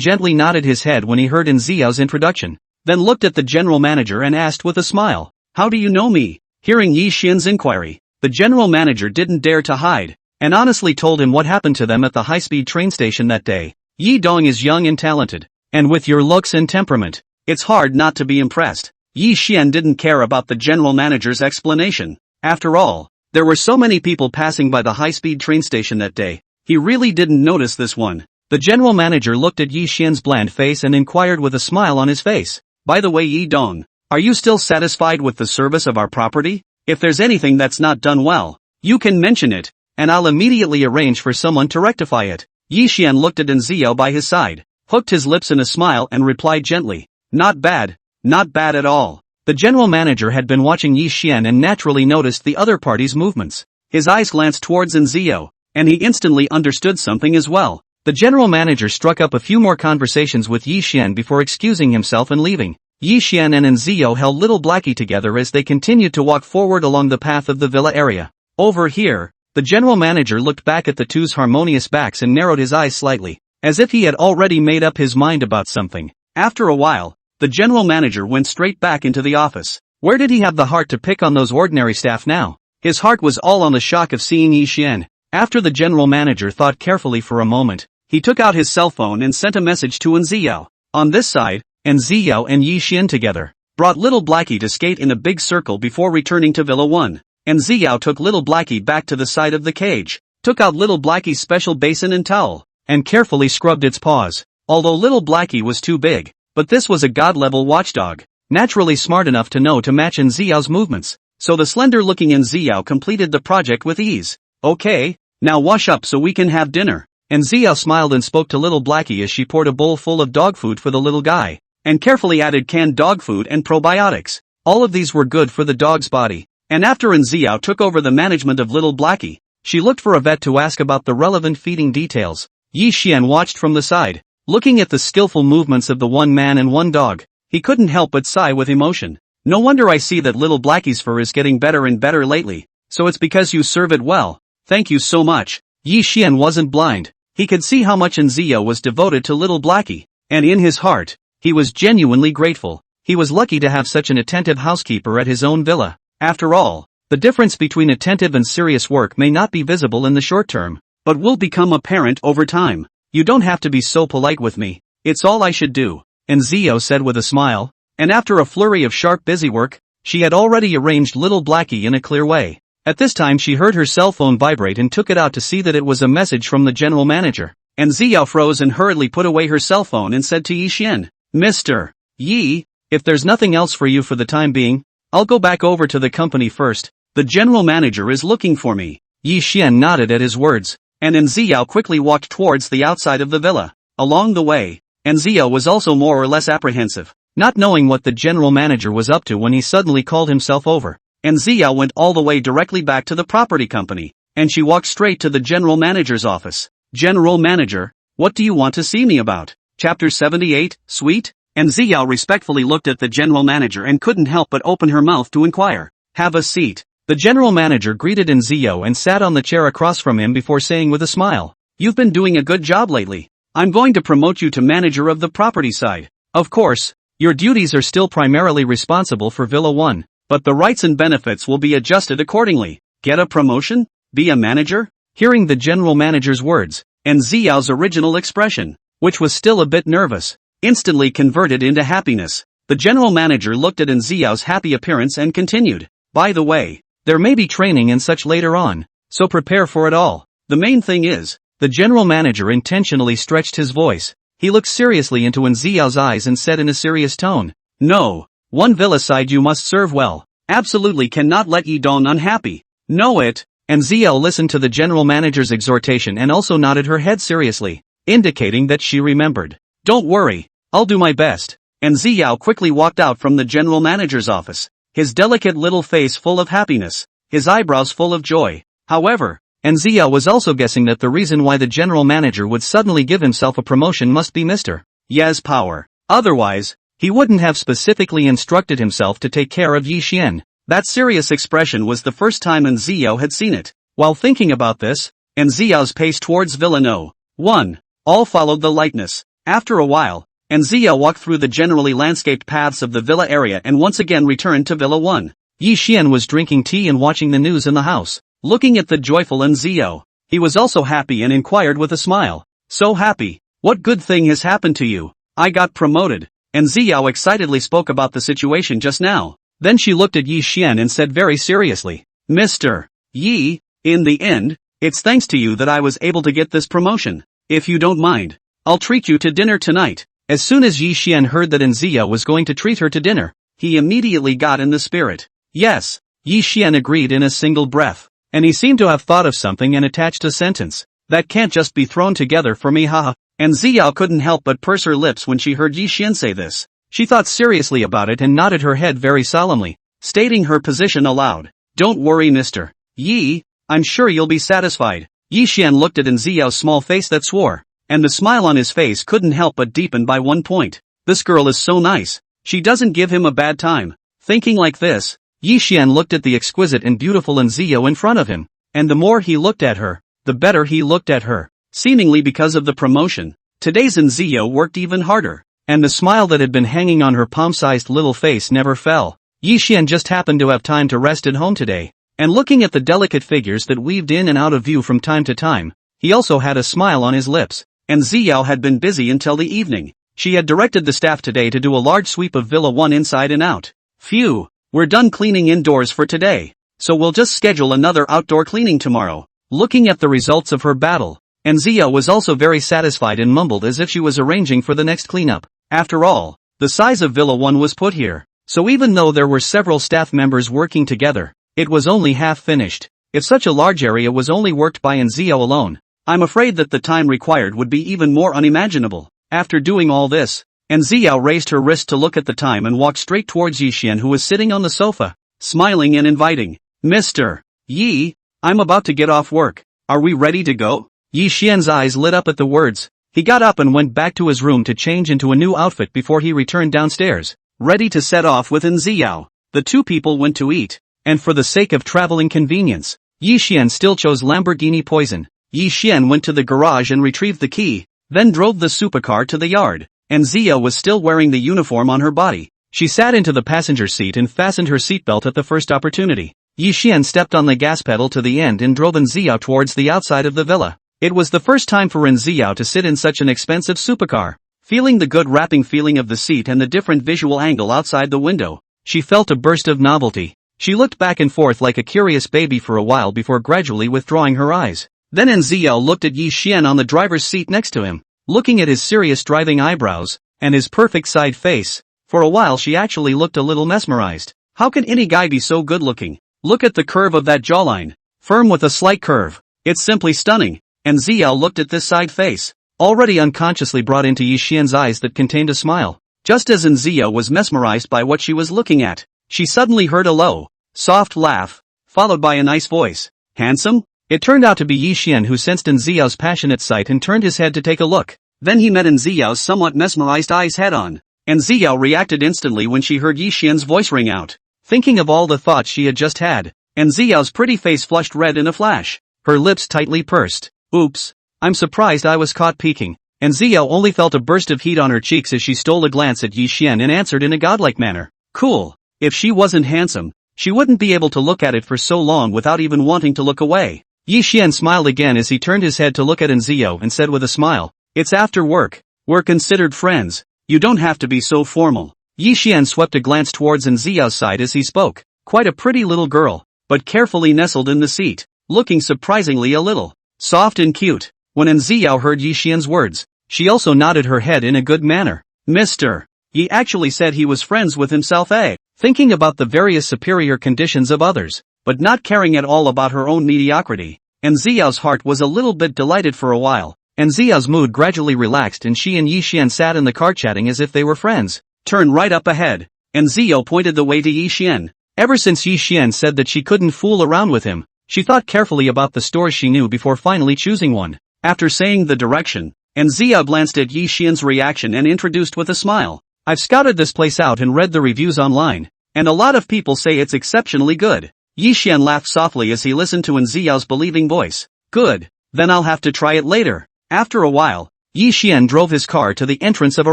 gently nodded his head when he heard Nziao's introduction, then looked at the general manager and asked with a smile, how do you know me? Hearing Yi Xian's inquiry, the general manager didn't dare to hide, and honestly told him what happened to them at the high-speed train station that day. Yi Dong is young and talented, and with your looks and temperament, it's hard not to be impressed. Yi Xian didn't care about the general manager's explanation. After all, there were so many people passing by the high-speed train station that day, he really didn't notice this one. The general manager looked at Yi Xian's bland face and inquired with a smile on his face. By the way, Yi Dong, are you still satisfied with the service of our property? If there's anything that's not done well, you can mention it, and I'll immediately arrange for someone to rectify it. Yi Xian looked at Nzio by his side, hooked his lips in a smile and replied gently, not bad at all. The general manager had been watching Yi Xian and naturally noticed the other party's movements. His eyes glanced towards Nzio, and he instantly understood something as well. The general manager struck up a few more conversations with Yi Xian before excusing himself and leaving. Yi Xian and Nzio held little Blackie together as they continued to walk forward along the path of the villa area. Over here, the general manager looked back at the two's harmonious backs and narrowed his eyes slightly, as if he had already made up his mind about something. After a while, the general manager went straight back into the office. Where did he have the heart to pick on those ordinary staff now? His heart was all on the shock of seeing Yi Xian. After the general manager thought carefully for a moment, he took out his cell phone and sent a message to Nzio. On this side, Nzio and Yi Xian together brought little Blackie to skate in a big circle before returning to Villa 1. Nzio took little Blackie back to the side of the cage, took out little Blackie's special basin and towel, and carefully scrubbed its paws. Although little Blackie was too big, but this was a god-level watchdog, naturally smart enough to know to match Nzio's movements, so the slender-looking Nzio completed the project with ease. Okay, now wash up so we can have dinner. Nzio smiled and spoke to little Blackie as she poured a bowl full of dog food for the little guy, and carefully added canned dog food and probiotics. All of these were good for the dog's body, and after Nzio took over the management of little Blackie, she looked for a vet to ask about the relevant feeding details. Yi Xian watched from the side, looking at the skillful movements of the one man and one dog. He couldn't help but sigh with emotion. No wonder I see that little Blackie's fur is getting better and better lately, so it's because you serve it well. Thank you so much. Yi Xian wasn't blind. He could see how much Nzio was devoted to little Blackie, and in his heart, he was genuinely grateful. He was lucky to have such an attentive housekeeper at his own villa. After all, the difference between attentive and serious work may not be visible in the short term, but will become apparent over time. You don't have to be so polite with me. It's all I should do, Nzio said with a smile, and after a flurry of sharp busywork, she had already arranged little Blackie in a clear way. At this time she heard her cell phone vibrate and took it out to see that it was a message from the general manager. Nzio froze and hurriedly put away her cell phone and said to Yi Xian, Mr. Yi, if there's nothing else for you for the time being, I'll go back over to the company first. The general manager is looking for me. Yi Xian nodded at his words, and Enziao quickly walked towards the outside of the villa. Along the way, Enziao was also more or less apprehensive, not knowing what the general manager was up to when he suddenly called himself over. Enziao went all the way directly back to the property company, and she walked straight to the general manager's office. General manager, what do you want to see me about? Chapter 78, Sweet? Enziao respectfully looked at the general manager and couldn't help but open her mouth to inquire. Have a seat. The general manager greeted Enziao and sat on the chair across from him before saying with a smile, You've been doing a good job lately. I'm going to promote you to manager of the property side. Of course, your duties are still primarily responsible for Villa 1, but the rights and benefits will be adjusted accordingly. Get a promotion? Be a manager? Hearing the general manager's words, Enziao's original expression, which was still a bit nervous, instantly converted into happiness. The general manager looked at Enziao's happy appearance and continued, By the way, there may be training and such later on, so prepare for it all. The main thing is, the general manager intentionally stretched his voice. He looked seriously into Enziao's eyes and said in a serious tone, No, one villa side you must serve well. Absolutely cannot let Yidong unhappy. Know it? Enziao listened to the general manager's exhortation and also nodded her head seriously, indicating that she remembered. Don't worry, I'll do my best. Enziao quickly walked out from the general manager's office, his delicate little face full of happiness, his eyebrows full of joy. However, Enziao was also guessing that the reason why the general manager would suddenly give himself a promotion must be Mr. Ye's power. Otherwise, he wouldn't have specifically instructed himself to take care of Yi Xian. That serious expression was the first time Enziao had seen it. While thinking about this, Enziao's pace towards Villa No. 1. All followed the likeness. After a while, Enziao walked through the generally landscaped paths of the villa area and once again returned to Villa 1. Yi Xian was drinking tea and watching the news in the house. Looking at the joyful Enziao, he was also happy and inquired with a smile, So happy, what good thing has happened to you? I got promoted. Enziao excitedly spoke about the situation just now. Then she looked at Yi Xian and said very seriously, Mr. Yi, in the end, it's thanks to you that I was able to get this promotion. If you don't mind, I'll treat you to dinner tonight. As soon as Yi Xian heard that Enziao was going to treat her to dinner, he immediately got in the spirit. Yes, Yi Xian agreed in a single breath. And he seemed to have thought of something and attached a sentence. That can't just be thrown together for me, haha. Enziao couldn't help but purse her lips when she heard Yi Xian say this. She thought seriously about it and nodded her head very solemnly, stating her position aloud. Don't worry, Mr. Yi, I'm sure you'll be satisfied. Yi Xian looked at Enziao's small face that swore, and the smile on his face couldn't help but deepen by one point. This girl is so nice. She doesn't give him a bad time. Thinking like this, Yi Xian looked at the exquisite and beautiful Enziao in front of him, and the more he looked at her, the better he looked at her. Seemingly because of the promotion, today's Enziao worked even harder, and the smile that had been hanging on her palm-sized little face never fell. Yi Xian just happened to have time to rest at home today, and looking at the delicate figures that weaved in and out of view from time to time, he also had a smile on his lips. Enziao had been busy until the evening. She had directed the staff today to do a large sweep of Villa 1 inside and out. Phew. We're done cleaning indoors for today, so we'll just schedule another outdoor cleaning tomorrow. Looking at the results of her battle, Enziao was also very satisfied and mumbled as if she was arranging for the next cleanup. After all, the size of Villa 1 was put here, so even though there were several staff members working together, it was only half finished. If such a large area was only worked by Enziao alone, I'm afraid that the time required would be even more unimaginable. After doing all this, Enziao raised her wrist to look at the time and walked straight towards Yi Xian, who was sitting on the sofa, smiling and inviting. Mr. Yi, I'm about to get off work. Are we ready to go? Yi Xian's eyes lit up at the words. He got up and went back to his room to change into a new outfit before he returned downstairs, ready to set off with Enziao. The two people went to eat, and for the sake of traveling convenience, Yi Xian still chose Lamborghini Poison. Yi Xian went to the garage and retrieved the key, then drove the supercar to the yard. Enziao was still wearing the uniform on her body. She sat into the passenger seat and fastened her seatbelt at the first opportunity. Yi Xian stepped on the gas pedal to the end and drove Enziao towards the outside of the villa. It was the first time for Enziao to sit in such an expensive supercar. Feeling the good wrapping feeling of the seat and the different visual angle outside the window, she felt a burst of novelty. She looked back and forth like a curious baby for a while before gradually withdrawing her eyes. Then Enziao looked at Yi Xian on the driver's seat next to him, looking at his serious driving eyebrows, and his perfect side face. For a while she actually looked a little mesmerized. How can any guy be so good looking? Look at the curve of that jawline. Firm with a slight curve. It's simply stunning. and Xiao looked at this side face, already unconsciously brought into Yi Xian's eyes that contained a smile. Just as Xiao was mesmerized by what she was looking at, she suddenly heard a low, soft laugh, followed by a nice voice. Handsome? It turned out to be Yi Xian who sensed Xiao's passionate sight and turned his head to take a look. Then he met Xiao's somewhat mesmerized eyes head on, and Xiao reacted instantly when she heard Yi Xian's voice ring out. Thinking of all the thoughts she had just had, and Xiao's pretty face flushed red in a flash, her lips tightly pursed. Oops, I'm surprised I was caught peeking, and Xiao only felt a burst of heat on her cheeks as she stole a glance at Yi Xian and answered in a godlike manner. Cool, if she wasn't handsome, she wouldn't be able to look at it for so long without even wanting to look away. Yi Xian smiled again as he turned his head to look at Xiao and said with a smile, it's after work, we're considered friends, you don't have to be so formal. Yi Xian swept a glance towards Xiao's side as he spoke, quite a pretty little girl, but carefully nestled in the seat, looking surprisingly a little soft and cute. When Xiao heard Yi Xian's words, she also nodded her head in a good manner. Mr. Yi actually said he was friends with himself, thinking about the various superior conditions of others, but not caring at all about her own mediocrity. Xiao's heart was a little bit delighted for a while, and Xiao's mood gradually relaxed and she and Yi Xian sat in the car chatting as if they were friends. Turn right up ahead, and Xiao pointed the way to Yi Xian. Ever since Yi Xian said that she couldn't fool around with him, she thought carefully about the stores she knew before finally choosing one. After saying the direction, Xiao glanced at Yi Xian's reaction and introduced with a smile. I've scouted this place out and read the reviews online, and a lot of people say it's exceptionally good. Yi Xian laughed softly as he listened to Xiao's believing voice. Good, then I'll have to try it later. After a while, Yi Xian drove his car to the entrance of a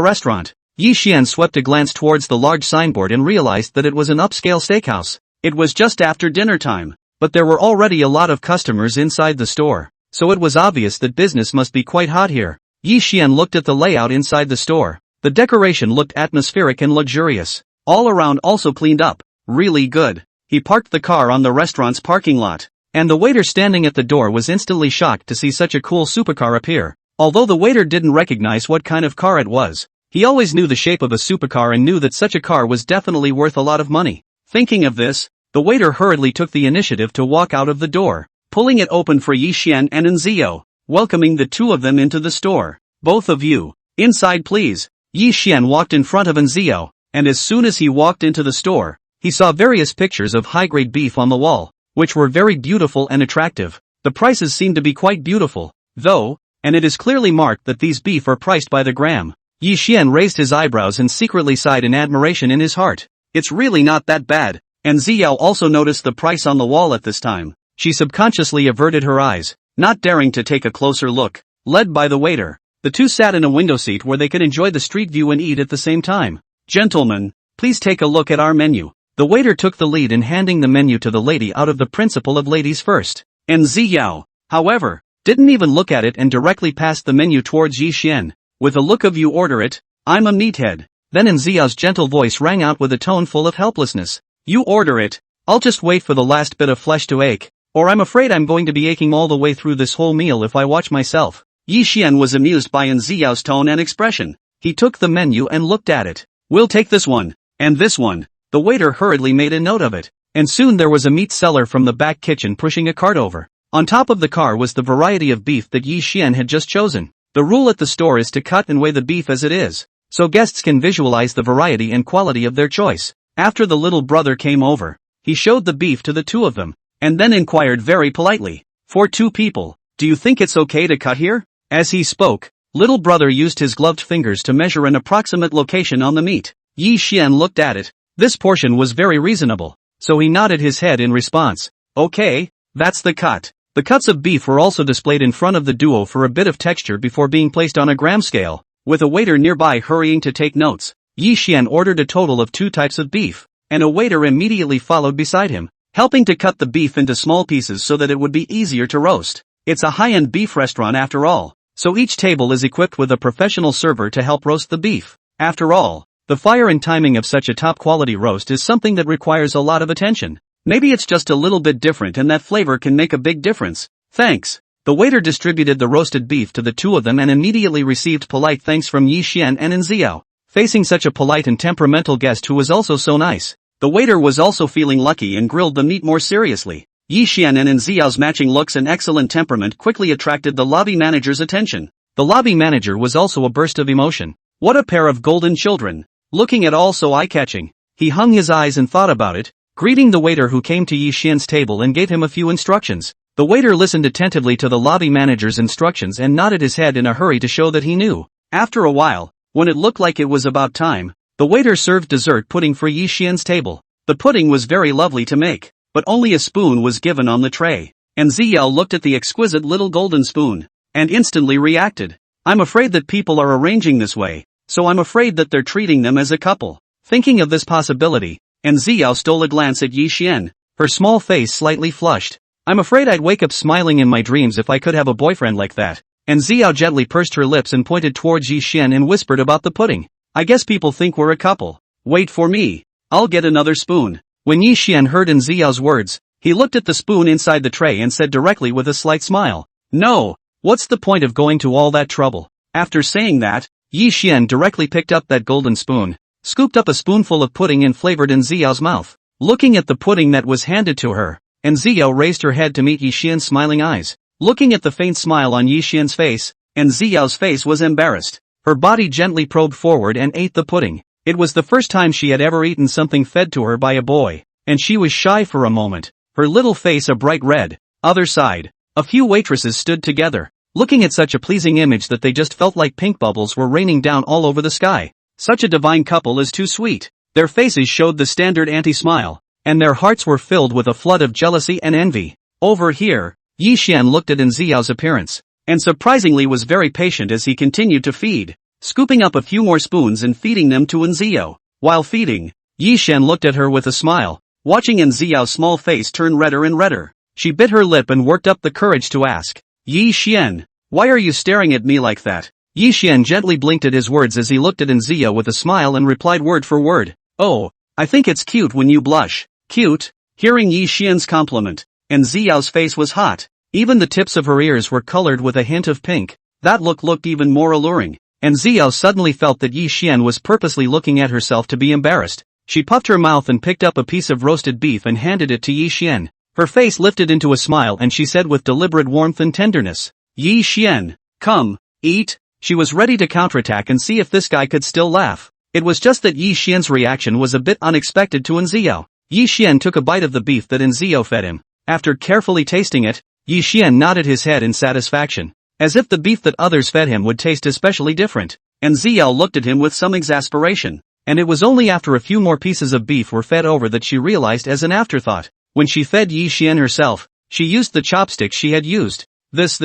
restaurant. Yi Xian swept a glance towards the large signboard and realized that it was an upscale steakhouse. It was just after dinner time, but there were already a lot of customers inside the store, so it was obvious that business must be quite hot here. Yi Xian looked at the layout inside the store. The decoration looked atmospheric and luxurious. All around also cleaned up. Really good. He parked the car on the restaurant's parking lot, and the waiter standing at the door was instantly shocked to see such a cool supercar appear. Although the waiter didn't recognize what kind of car it was, he always knew the shape of a supercar and knew that such a car was definitely worth a lot of money. Thinking of this, the waiter hurriedly took the initiative to walk out of the door, pulling it open for Yi Xian and Xiao, welcoming the two of them into the store. Both of you, inside please. Yi Xian walked in front of Xiao, and as soon as he walked into the store, he saw various pictures of high-grade beef on the wall, which were very beautiful and attractive. The prices seemed to be quite beautiful, though, and it is clearly marked that these beef are priced by the gram. Yi Xian raised his eyebrows and secretly sighed in admiration in his heart. It's really not that bad. And Xiao also noticed the price on the wall at this time. She subconsciously averted her eyes, not daring to take a closer look. Led by the waiter, the two sat in a window seat where they could enjoy the street view and eat at the same time. Gentlemen, please take a look at our menu. The waiter took the lead in handing the menu to the lady out of the principle of ladies first. And Xiao, however, didn't even look at it and directly passed the menu towards Yi Xian. With a look of you order it, I'm a meathead. Then Xiao's gentle voice rang out with a tone full of helplessness. You order it, I'll just wait for the last bit of flesh to ache, or I'm afraid I'm going to be aching all the way through this whole meal if I watch myself. Yi Xian was amused by Xiao's tone and expression. He took the menu and looked at it. We'll take this one, and this one. The waiter hurriedly made a note of it, and soon there was a meat seller from the back kitchen pushing a cart over. On top of the car was the variety of beef that Yi Xian had just chosen. The rule at the store is to cut and weigh the beef as it is, so guests can visualize the variety and quality of their choice. After the little brother came over, he showed the beef to the two of them, and then inquired very politely, for two people, do you think it's okay to cut here? As he spoke, little brother used his gloved fingers to measure an approximate location on the meat. Yi Xian looked at it. This portion was very reasonable, so he nodded his head in response. Okay, that's the cut. The cuts of beef were also displayed in front of the duo for a bit of texture before being placed on a gram scale, with a waiter nearby hurrying to take notes. Yi Xian ordered a total of 2 types of beef, and a waiter immediately followed beside him, helping to cut the beef into small pieces so that it would be easier to roast. It's a high-end beef restaurant after all, so each table is equipped with a professional server to help roast the beef. After all, the fire and timing of such a top-quality roast is something that requires a lot of attention. Maybe it's just a little bit different and that flavor can make a big difference. Thanks. The waiter distributed the roasted beef to the two of them and immediately received polite thanks from Yi Xian and Xiao. Facing such a polite and temperamental guest who was also so nice, the waiter was also feeling lucky and grilled the meat more seriously. Yi Xian and Ziyao's matching looks and excellent temperament quickly attracted the lobby manager's attention. The lobby manager was also a burst of emotion. What a pair of golden children. Looking at all so eye-catching. He hung his eyes and thought about it, greeting the waiter who came to Yi Xian's table and gave him a few instructions. The waiter listened attentively to the lobby manager's instructions and nodded his head in a hurry to show that he knew. After a while, when it looked like it was about time, the waiter served dessert pudding for Yi Xian's table. The pudding was very lovely to make, but only a spoon was given on the tray. And Ziyao looked at the exquisite little golden spoon, and instantly reacted. I'm afraid that people are arranging this way, so I'm afraid that they're treating them as a couple. Thinking of this possibility, and Ziyao stole a glance at Yi Xian, her small face slightly flushed. I'm afraid I'd wake up smiling in my dreams if I could have a boyfriend like that. And Ziyao gently pursed her lips and pointed towards Yi Xian and whispered about the pudding. I guess people think we're a couple. Wait for me. I'll get another spoon. When Yi Xian heard in Ziyao's words, he looked at the spoon inside the tray and said directly with a slight smile, No, what's the point of going to all that trouble? After saying that, Yi Xian directly picked up that golden spoon, scooped up a spoonful of pudding and flavored in Ziyao's mouth. Looking at the pudding that was handed to her, and Ziyao raised her head to meet Yi Xian's smiling eyes. Looking at the faint smile on Yi Xian's face, and Ziyao's face was embarrassed. Her body gently probed forward and ate the pudding. It was the first time she had ever eaten something fed to her by a boy, and she was shy for a moment, her little face a bright red. Other side, a few waitresses stood together, looking at such a pleasing image that they just felt like pink bubbles were raining down all over the sky. Such a divine couple is too sweet. Their faces showed the standard anti-smile, and their hearts were filled with a flood of jealousy and envy. Over here, Yi Xian looked at Ziyao's appearance, and surprisingly was very patient as he continued to feed, scooping up a few more spoons and feeding them to Ziyao. While feeding, Yi Xian looked at her with a smile, watching Ziyao's small face turn redder and redder. She bit her lip and worked up the courage to ask, Yi Xian, why are you staring at me like that? Yi Xian gently blinked at his words as he looked at Ziyao with a smile and replied word for word, Oh, I think it's cute when you blush. Cute? Hearing Yi Xian's compliment, and Ziyao's face was hot. Even the tips of her ears were colored with a hint of pink. That look looked even more alluring, and Ziyao suddenly felt that Yi Xian was purposely looking at herself to be embarrassed. She puffed her mouth and picked up a piece of roasted beef and handed it to Yi Xian. Her face lifted into a smile and she said with deliberate warmth and tenderness, Yi Xian, come, eat. She was ready to counterattack and see if this guy could still laugh. It was just that Yi Xian's reaction was a bit unexpected to Ziyao. Yi Xian took a bite of the beef that Ziyao fed him. After carefully tasting it, Yi Xian nodded his head in satisfaction, as if the beef that others fed him would taste especially different, and Ziyao looked at him with some exasperation, and it was only after a few more pieces of beef were fed over that she realized as an afterthought. When she fed Yi Xian herself, she used the chopsticks she had used. This.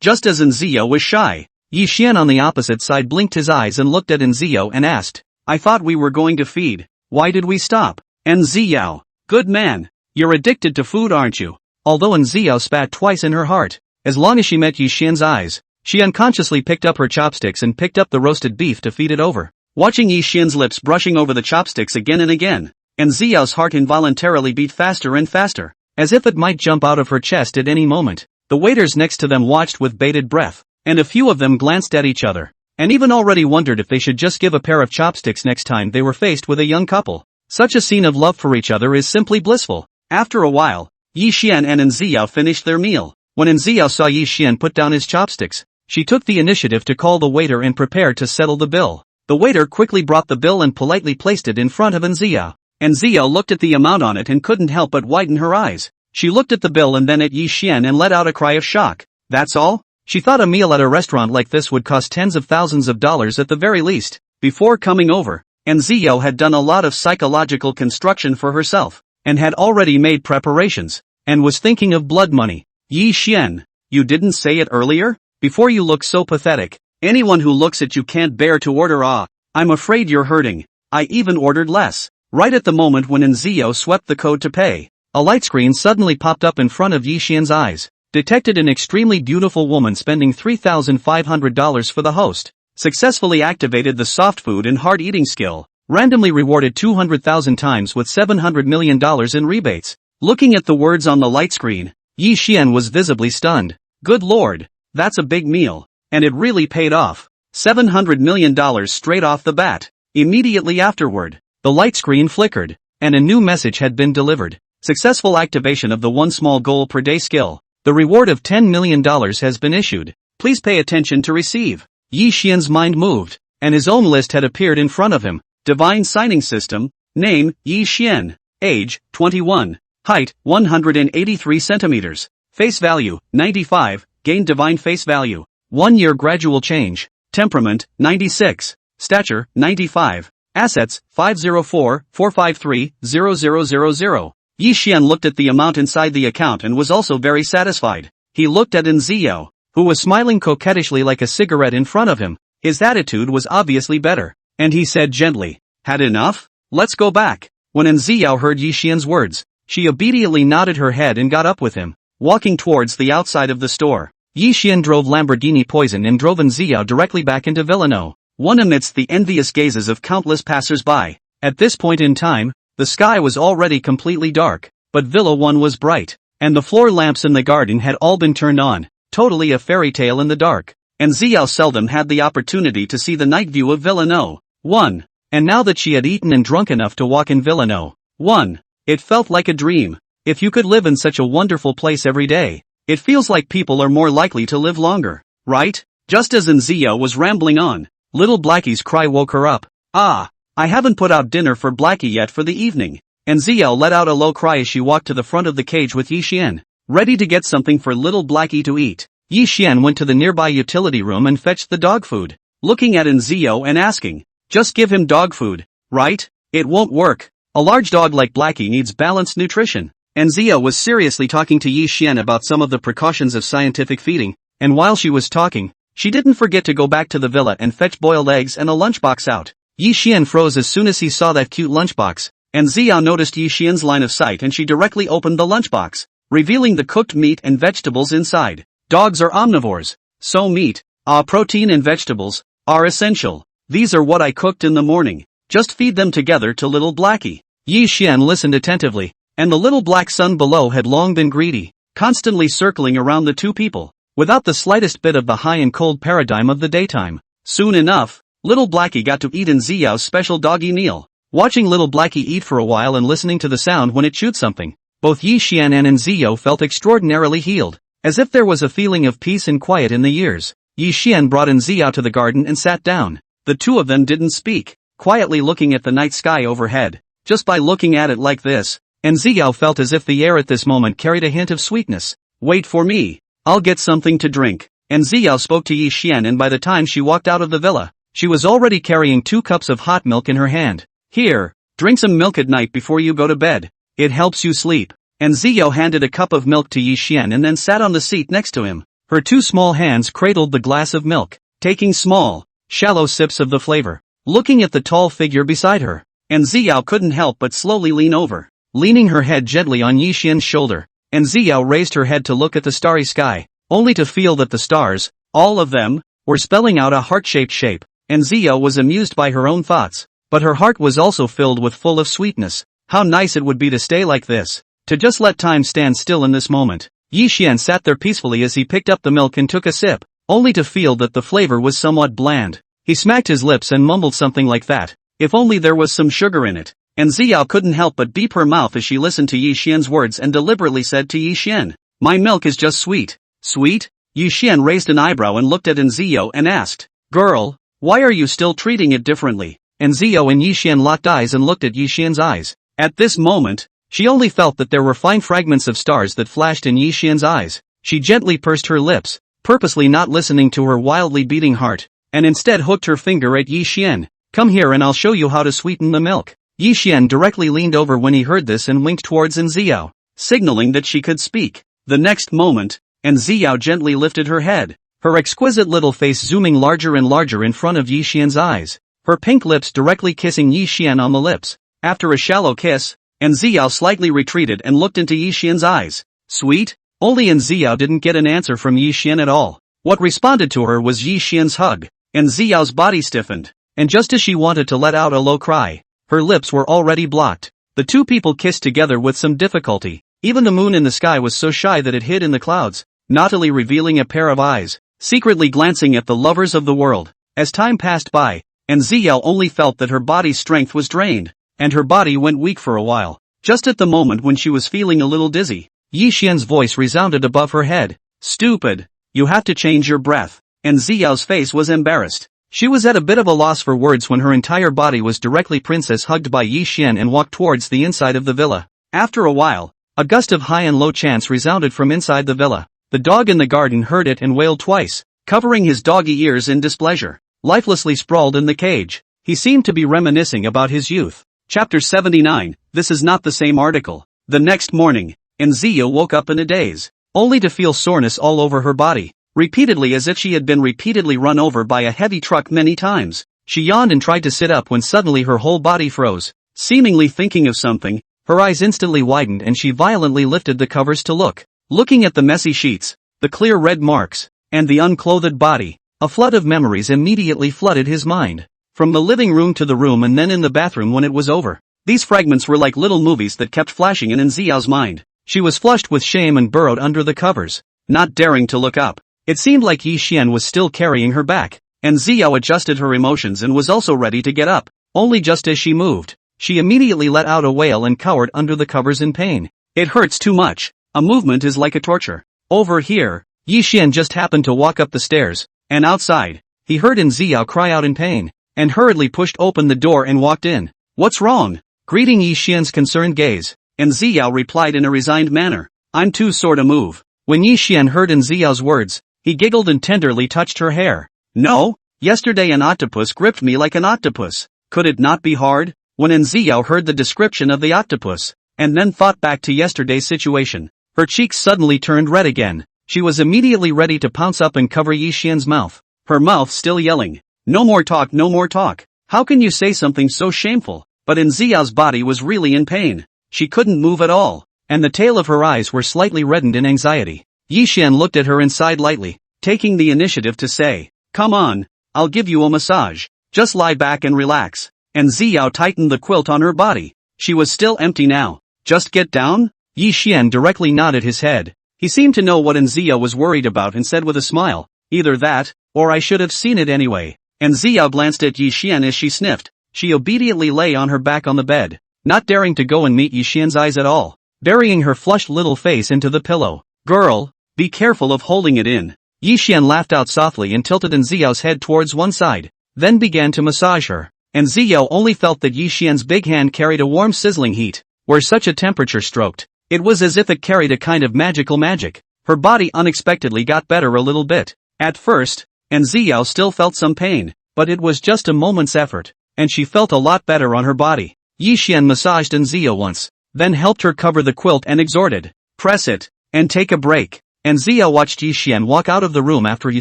Just as Ziyao was shy, Yi Xian on the opposite side blinked his eyes and looked at Ziyao and asked, I thought we were going to feed. Why did we stop? And Ziyao, good man, you're addicted to food aren't you? Although Ziyao spat twice in her heart, as long as she met Yi Xian's eyes, she unconsciously picked up her chopsticks and picked up the roasted beef to feed it over. Watching Yi Xian's lips brushing over the chopsticks again and again, and Ziyao's heart involuntarily beat faster and faster, as if it might jump out of her chest at any moment. The waiters next to them watched with bated breath, and a few of them glanced at each other, and even already wondered if they should just give a pair of chopsticks next time they were faced with a young couple. Such a scene of love for each other is simply blissful. After a while, Yi Xian and Ziyao finished their meal. When Ziyao saw Yi Xian put down his chopsticks, she took the initiative to call the waiter and prepared to settle the bill. The waiter quickly brought the bill and politely placed it in front of Ziyao. And Ziyao looked at the amount on it and couldn't help but widen her eyes. She looked at the bill and then at Yi Xian and let out a cry of shock. That's all? She thought a meal at a restaurant like this would cost tens of thousands of dollars at the very least. Before coming over, and Ziyao had done a lot of psychological construction for herself, and had already made preparations, and was thinking of blood money. Yi Xian, you didn't say it earlier? Before you look so pathetic. Anyone who looks at you can't bear to order. I'm afraid you're hurting. I even ordered less. Right at the moment when Ziyao swept the code to pay, a light screen suddenly popped up in front of Yi Xian's eyes. Detected an extremely beautiful woman spending $3,500 for the host. Successfully activated the soft food and hard eating skill. Randomly rewarded 200,000 times with $700 million in rebates. Looking at the words on the light screen, Yi Xian was visibly stunned. Good lord, that's a big meal. And it really paid off. $700 million straight off the bat. Immediately afterward, the light screen flickered, and a new message had been delivered. Successful activation of the one small goal per day skill. The reward of $10 million has been issued. Please pay attention to receive. Yi Xian's mind moved, and his own list had appeared in front of him. Divine signing system. Name, Yi Xian. Age, 21. Height, 183 centimeters. Face value, 95. Gain divine face value. 1 year gradual change. Temperament, 96. Stature, 95. Assets, 504-453-0000. Yi Xian looked at the amount inside the account and was also very satisfied. He looked at Nziao, who was smiling coquettishly like a cigarette in front of him. His attitude was obviously better, and he said gently, "Had enough? Let's go back." When Nziao heard Yi Xian's words, she obediently nodded her head and got up with him, walking towards the outside of the store. Yi Xian drove Lamborghini Poison and drove Nziao directly back into Villano, one amidst the envious gazes of countless passers-by. At this point in time, the sky was already completely dark, but Villa 1 was bright, and the floor lamps in the garden had all been turned on, totally a fairy tale in the dark. And Nziao seldom had the opportunity to see the night view of Villano 1. And now that she had eaten and drunk enough to walk in Villano 1, it felt like a dream. If you could live in such a wonderful place every day, it feels like people are more likely to live longer, right? Just as Nziao was rambling on, little Blackie's cry woke her up. "Ah, I haven't put out dinner for Blackie yet for the evening." Nziao let out a low cry as she walked to the front of the cage with Yi Xian, ready to get something for little Blackie to eat. Yi Xian went to the nearby utility room and fetched the dog food, looking at Nziao and asking, "Just give him dog food, right? It won't work. A large dog like Blackie needs balanced nutrition." Nziao was seriously talking to Yi Xian about some of the precautions of scientific feeding, and while she was talking, she didn't forget to go back to the villa and fetch boiled eggs and a lunchbox out. Yi Xian froze as soon as he saw that cute lunchbox, and Nziao noticed Yi Xian's line of sight and she directly opened the lunchbox, revealing the cooked meat and vegetables inside. Dogs are omnivores, so meat, protein and vegetables, are essential. These are what I cooked in the morning. Just feed them together to little Blackie. Yi Xian listened attentively, and the little black sun below had long been greedy, constantly circling around the two people, without the slightest bit of the high and cold paradigm of the daytime. Soon enough, little Blackie got to eat Nziao's special doggy meal. Watching little Blackie eat for a while and listening to the sound when it chewed something, both Yi Xian and Nziao felt extraordinarily healed, as if there was a feeling of peace and quiet in the years. Yi Xian brought Nziao to the garden and sat down. The two of them didn't speak, quietly looking at the night sky overhead. Just by looking at it like this, Nziao felt as if the air at this moment carried a hint of sweetness. "Wait for me. I'll get something to drink." Nziao spoke to Yi Xian, and by the time she walked out of the villa, she was already carrying 2 cups of hot milk in her hand. "Here, drink some milk at night before you go to bed. It helps you sleep." Nziao handed a cup of milk to Yi Xian and then sat on the seat next to him. Her 2 small hands cradled the glass of milk, taking small, shallow sips of the flavor. Looking at the tall figure beside her, Nziao couldn't help but slowly lean over, leaning her head gently on Yi Xian's shoulder. Nziao raised her head to look at the starry sky, only to feel that the stars, all of them, were spelling out a heart-shaped shape. Nziao was amused by her own thoughts, but her heart was also filled with full of sweetness. How nice it would be to stay like this, to just let time stand still in this moment. Yi Xian sat there peacefully as he picked up the milk and took a sip, only to feel that the flavor was somewhat bland. He smacked his lips and mumbled something like that. If only there was some sugar in it. Nziao couldn't help but beep her mouth as she listened to Yi Xian's words and deliberately said to Yi Xian, "My milk is just sweet." "Sweet?" Yi Xian raised an eyebrow and looked at Nziao and asked, "Girl, why are you still treating it differently?" Nziao and Yi Xian locked eyes and looked at Yi Xian's eyes. At this moment, she only felt that there were fine fragments of stars that flashed in Yi Xian's eyes. She gently pursed her lips, purposely not listening to her wildly beating heart, and instead hooked her finger at Yi Xian. "Come here and I'll show you how to sweeten the milk." Yi Xian directly leaned over when he heard this and winked towards Nziao, signaling that she could speak. The next moment, Nziao gently lifted her head, her exquisite little face zooming larger and larger in front of Yi Xian's eyes, her pink lips directly kissing Yi Xian on the lips. After a shallow kiss, Nziao slightly retreated and looked into Yi Xian's eyes. "Sweet?" Only Nziao didn't get an answer from Yi Xian at all. What responded to her was Yi Xian's hug. Nziao's body stiffened, and just as she wanted to let out a low cry, her lips were already blocked. The two people kissed together with some difficulty. Even the moon in the sky was so shy that it hid in the clouds, naughtily revealing a pair of eyes, secretly glancing at the lovers of the world. As time passed by, Nziao only felt that her body's strength was drained, and her body went weak for a while. Just at the moment when she was feeling a little dizzy, Yi Xian's voice resounded above her head. Stupid! You have to change your breath. And Ziyao's face was embarrassed. She was at a bit of a loss for words when her entire body was directly princess-hugged by Yi Xian and walked towards the inside of the villa. After a while, a gust of high and low chants resounded from inside the villa. The dog in the garden heard it and wailed twice, covering his doggy ears in displeasure. Lifelessly sprawled in the cage, he seemed to be reminiscing about his youth. Chapter 79, this is not the same article. The next morning, Ziya woke up in a daze, only to feel soreness all over her body, repeatedly as if she had been repeatedly run over by a heavy truck many times. She yawned and tried to sit up when suddenly her whole body froze. Seemingly thinking of something, her eyes instantly widened and she violently lifted the covers to look. Looking at the messy sheets, the clear red marks, and the unclothed body, a flood of memories immediately flooded his mind. From the living room to the room and then in the bathroom when it was over. These fragments were like little movies that kept flashing in Ziyao's mind. She was flushed with shame and burrowed under the covers, not daring to look up. It seemed like Yi Xian was still carrying her back, and Ziyao adjusted her emotions and was also ready to get up. Only just as she moved, she immediately let out a wail and cowered under the covers in pain. It hurts too much. A movement is like a torture. Over here, Yi Xian just happened to walk up the stairs, and outside, he heard Ziyao cry out in pain, and hurriedly pushed open the door and walked in. What's wrong? Greeting Yi Xian's concerned gaze, Ziyao replied in a resigned manner. I'm too sore to move. When Yi Xian heard Ziyao's words, he giggled and tenderly touched her hair. No? Yesterday an octopus gripped me like an octopus. Could it not be hard? When Ziyao heard the description of the octopus, and then thought back to yesterday's situation, her cheeks suddenly turned red again. She was immediately ready to pounce up and cover Yi Xian's mouth, her mouth still yelling. No more talk, no more talk. How can you say something so shameful? But Ziyao's body was really in pain. She couldn't move at all, and the tail of her eyes were slightly reddened in anxiety. Yi Xian looked at her and sighed lightly, taking the initiative to say, come on, I'll give you a massage. Just lie back and relax. And Ziyao tightened the quilt on her body. She was still empty now. Just get down? Yi Xian directly nodded his head. He seemed to know what Ziyao was worried about and said with a smile, either that, or I should have seen it anyway. And Ziyao glanced at Yi Xian as she sniffed. She obediently lay on her back on the bed, not daring to go and meet Yi Xian's eyes at all, burying her flushed little face into the pillow. Girl, be careful of holding it in. Yi Xian laughed out softly and tilted Ziyao's head towards one side, then began to massage her. And Ziyao only felt that Yi Xian's big hand carried a warm sizzling heat, where such a temperature stroked. It was as if it carried a kind of magic. Her body unexpectedly got better a little bit. At first, Ziyao still felt some pain, but it was just a moment's effort, and she felt a lot better on her body. Yi Xian massaged Ziyao once, then helped her cover the quilt and exhorted, press it, and take a break. And Ziyao watched Yi Xian walk out of the room after he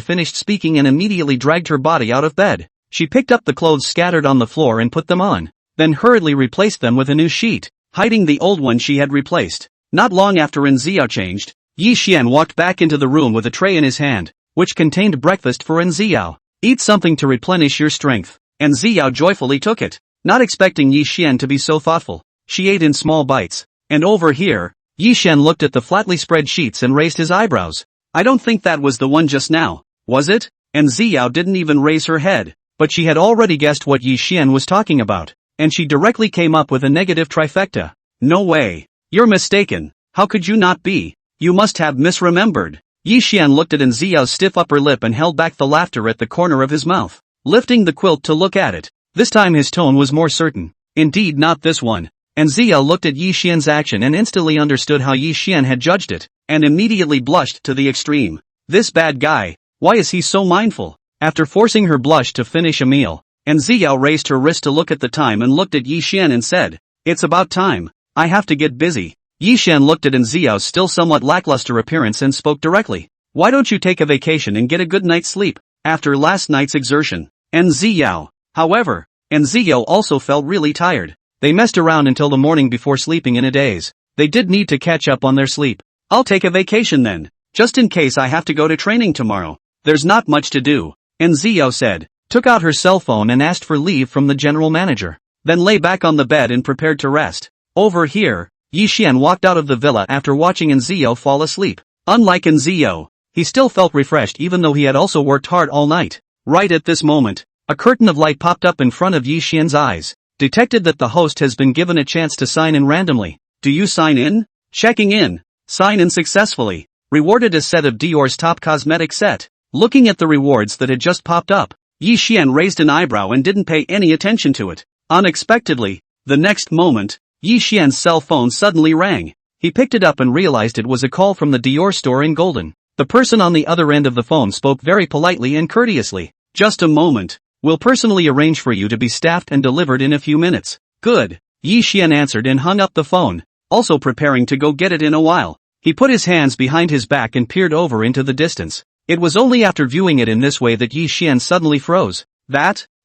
finished speaking and immediately dragged her body out of bed. She picked up the clothes scattered on the floor and put them on, then hurriedly replaced them with a new sheet, hiding the old one she had replaced. Not long after Ziyao changed, Yi Xian walked back into the room with a tray in his hand, which contained breakfast for Ziyao. Eat something to replenish your strength. And Ziyao joyfully took it, not expecting Yi Xian to be so thoughtful. She ate in small bites. And over here, Yi Xian looked at the flatly spread sheets and raised his eyebrows. I don't think that was the one just now, was it? And Ziyao didn't even raise her head, but she had already guessed what Yi Xian was talking about, and she directly came up with a negative trifecta. No way. You're mistaken. How could you not be? You must have misremembered. Yi Xian looked at Ziyao's stiff upper lip and held back the laughter at the corner of his mouth, lifting the quilt to look at it. This time his tone was more certain. Indeed, not this one. And Ziyao looked at Yi Xian's action and instantly understood how Yi Xian had judged it, and immediately blushed to the extreme. This bad guy, why is he so mindful? After forcing her blush to finish a meal, and Ziyao raised her wrist to look at the time and looked at Yi Xian and said, it's about time. I have to get busy. Yi Xian looked at Ziyao's still somewhat lackluster appearance and spoke directly. Why don't you take a vacation and get a good night's sleep, after last night's exertion? And Ziyao, however, and Ziyao also felt really tired. They messed around until the morning before sleeping in a daze. They did need to catch up on their sleep. I'll take a vacation then, just in case I have to go to training tomorrow. There's not much to do. And Ziyao said, took out her cell phone and asked for leave from the general manager, then lay back on the bed and prepared to rest. Over here, Yi Xian walked out of the villa after watching Ziyao fall asleep. Unlike Ziyao, he still felt refreshed even though he had also worked hard all night. Right at this moment, a curtain of light popped up in front of Yi Xian's eyes, detected that the host has been given a chance to sign in randomly. Do you sign in? Checking in. Sign in successfully. Rewarded a set of Dior's top cosmetic set. Looking at the rewards that had just popped up, Yi Xian raised an eyebrow and didn't pay any attention to it. Unexpectedly, the next moment, Yi Xian's cell phone suddenly rang. He picked it up and realized it was a call from the Dior store in Golden. The person on the other end of the phone spoke very politely and courteously. Just a moment. We'll personally arrange for you to be staffed and delivered in a few minutes. Good. Yi Xian answered and hung up the phone, also preparing to go get it in a while. He put his hands behind his back and peered over into the distance. It was only after viewing it in this way that Yi Xian suddenly froze.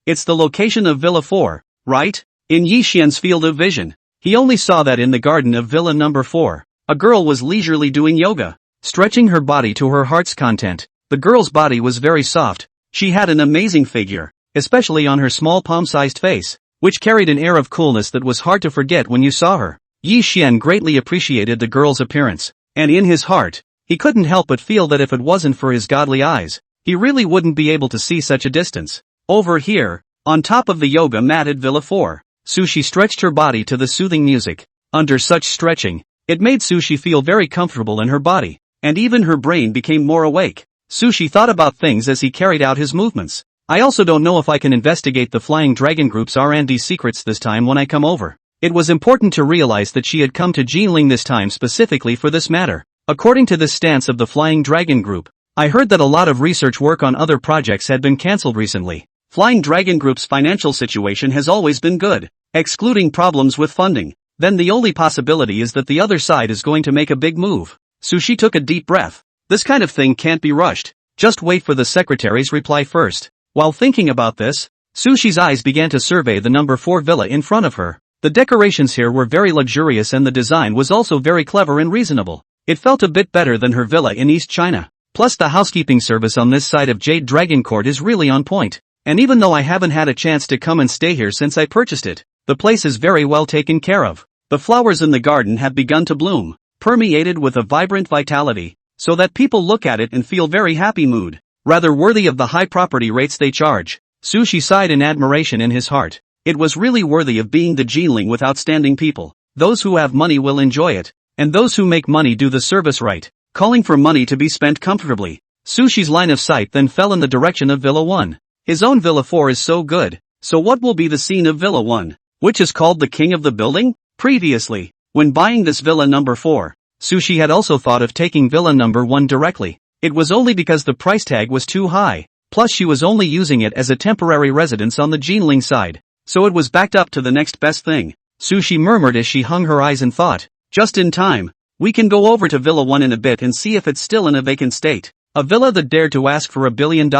It's the location of Villa 4, right? In Yi Xian's field of vision. He only saw that in the garden of Villa number 4. A girl was leisurely doing yoga, stretching her body to her heart's content. The girl's body was very soft. She had an amazing figure, especially on her small palm-sized face, which carried an air of coolness that was hard to forget when you saw her. Yi Xian greatly appreciated the girl's appearance, and in his heart, he couldn't help but feel that if it wasn't for his godly eyes, he really wouldn't be able to see such a distance. Over here, on top of the yoga mat at Villa 4, Sushi stretched her body to the soothing music. Under such stretching, it made Sushi feel very comfortable in her body, and even her brain became more awake. Sushi thought about things as he carried out his movements. I also don't know if I can investigate the Flying Dragon Group's R&D secrets this time when I come over. It was important to realize that she had come to Jinling this time specifically for this matter. According to the stance of the Flying Dragon Group, I heard that a lot of research work on other projects had been cancelled recently. Flying Dragon Group's financial situation has always been good, excluding problems with funding. Then the only possibility is that the other side is going to make a big move. Sushi took a deep breath. This kind of thing can't be rushed. Just wait for the secretary's reply first. While thinking about this, Sushi's eyes began to survey the number 4 villa in front of her. The decorations here were very luxurious and the design was also very clever and reasonable. It felt a bit better than her villa in East China. Plus the housekeeping service on this side of Jade Dragon Court is really on point. And even though I haven't had a chance to come and stay here since I purchased it, the place is very well taken care of. The flowers in the garden have begun to bloom, permeated with a vibrant vitality, so that people look at it and feel very happy mood. Rather worthy of the high property rates they charge. Sushi sighed in admiration in his heart. It was really worthy of being the Jinling with outstanding people. Those who have money will enjoy it, and those who make money do the service right, calling for money to be spent comfortably. Sushi's line of sight then fell in the direction of Villa 1. His own Villa 4 is so good, so what will be the scene of Villa 1, which is called the king of the building? Previously, when buying this Villa number 4, Sushi had also thought of taking Villa number 1 directly. It was only because the price tag was too high, plus she was only using it as a temporary residence on the Jinling side, so it was backed up to the next best thing. Sushi murmured as she hung her eyes and thought, just in time, we can go over to Villa 1 in a bit and see if it's still in a vacant state. A villa that dared to ask for $1 billion.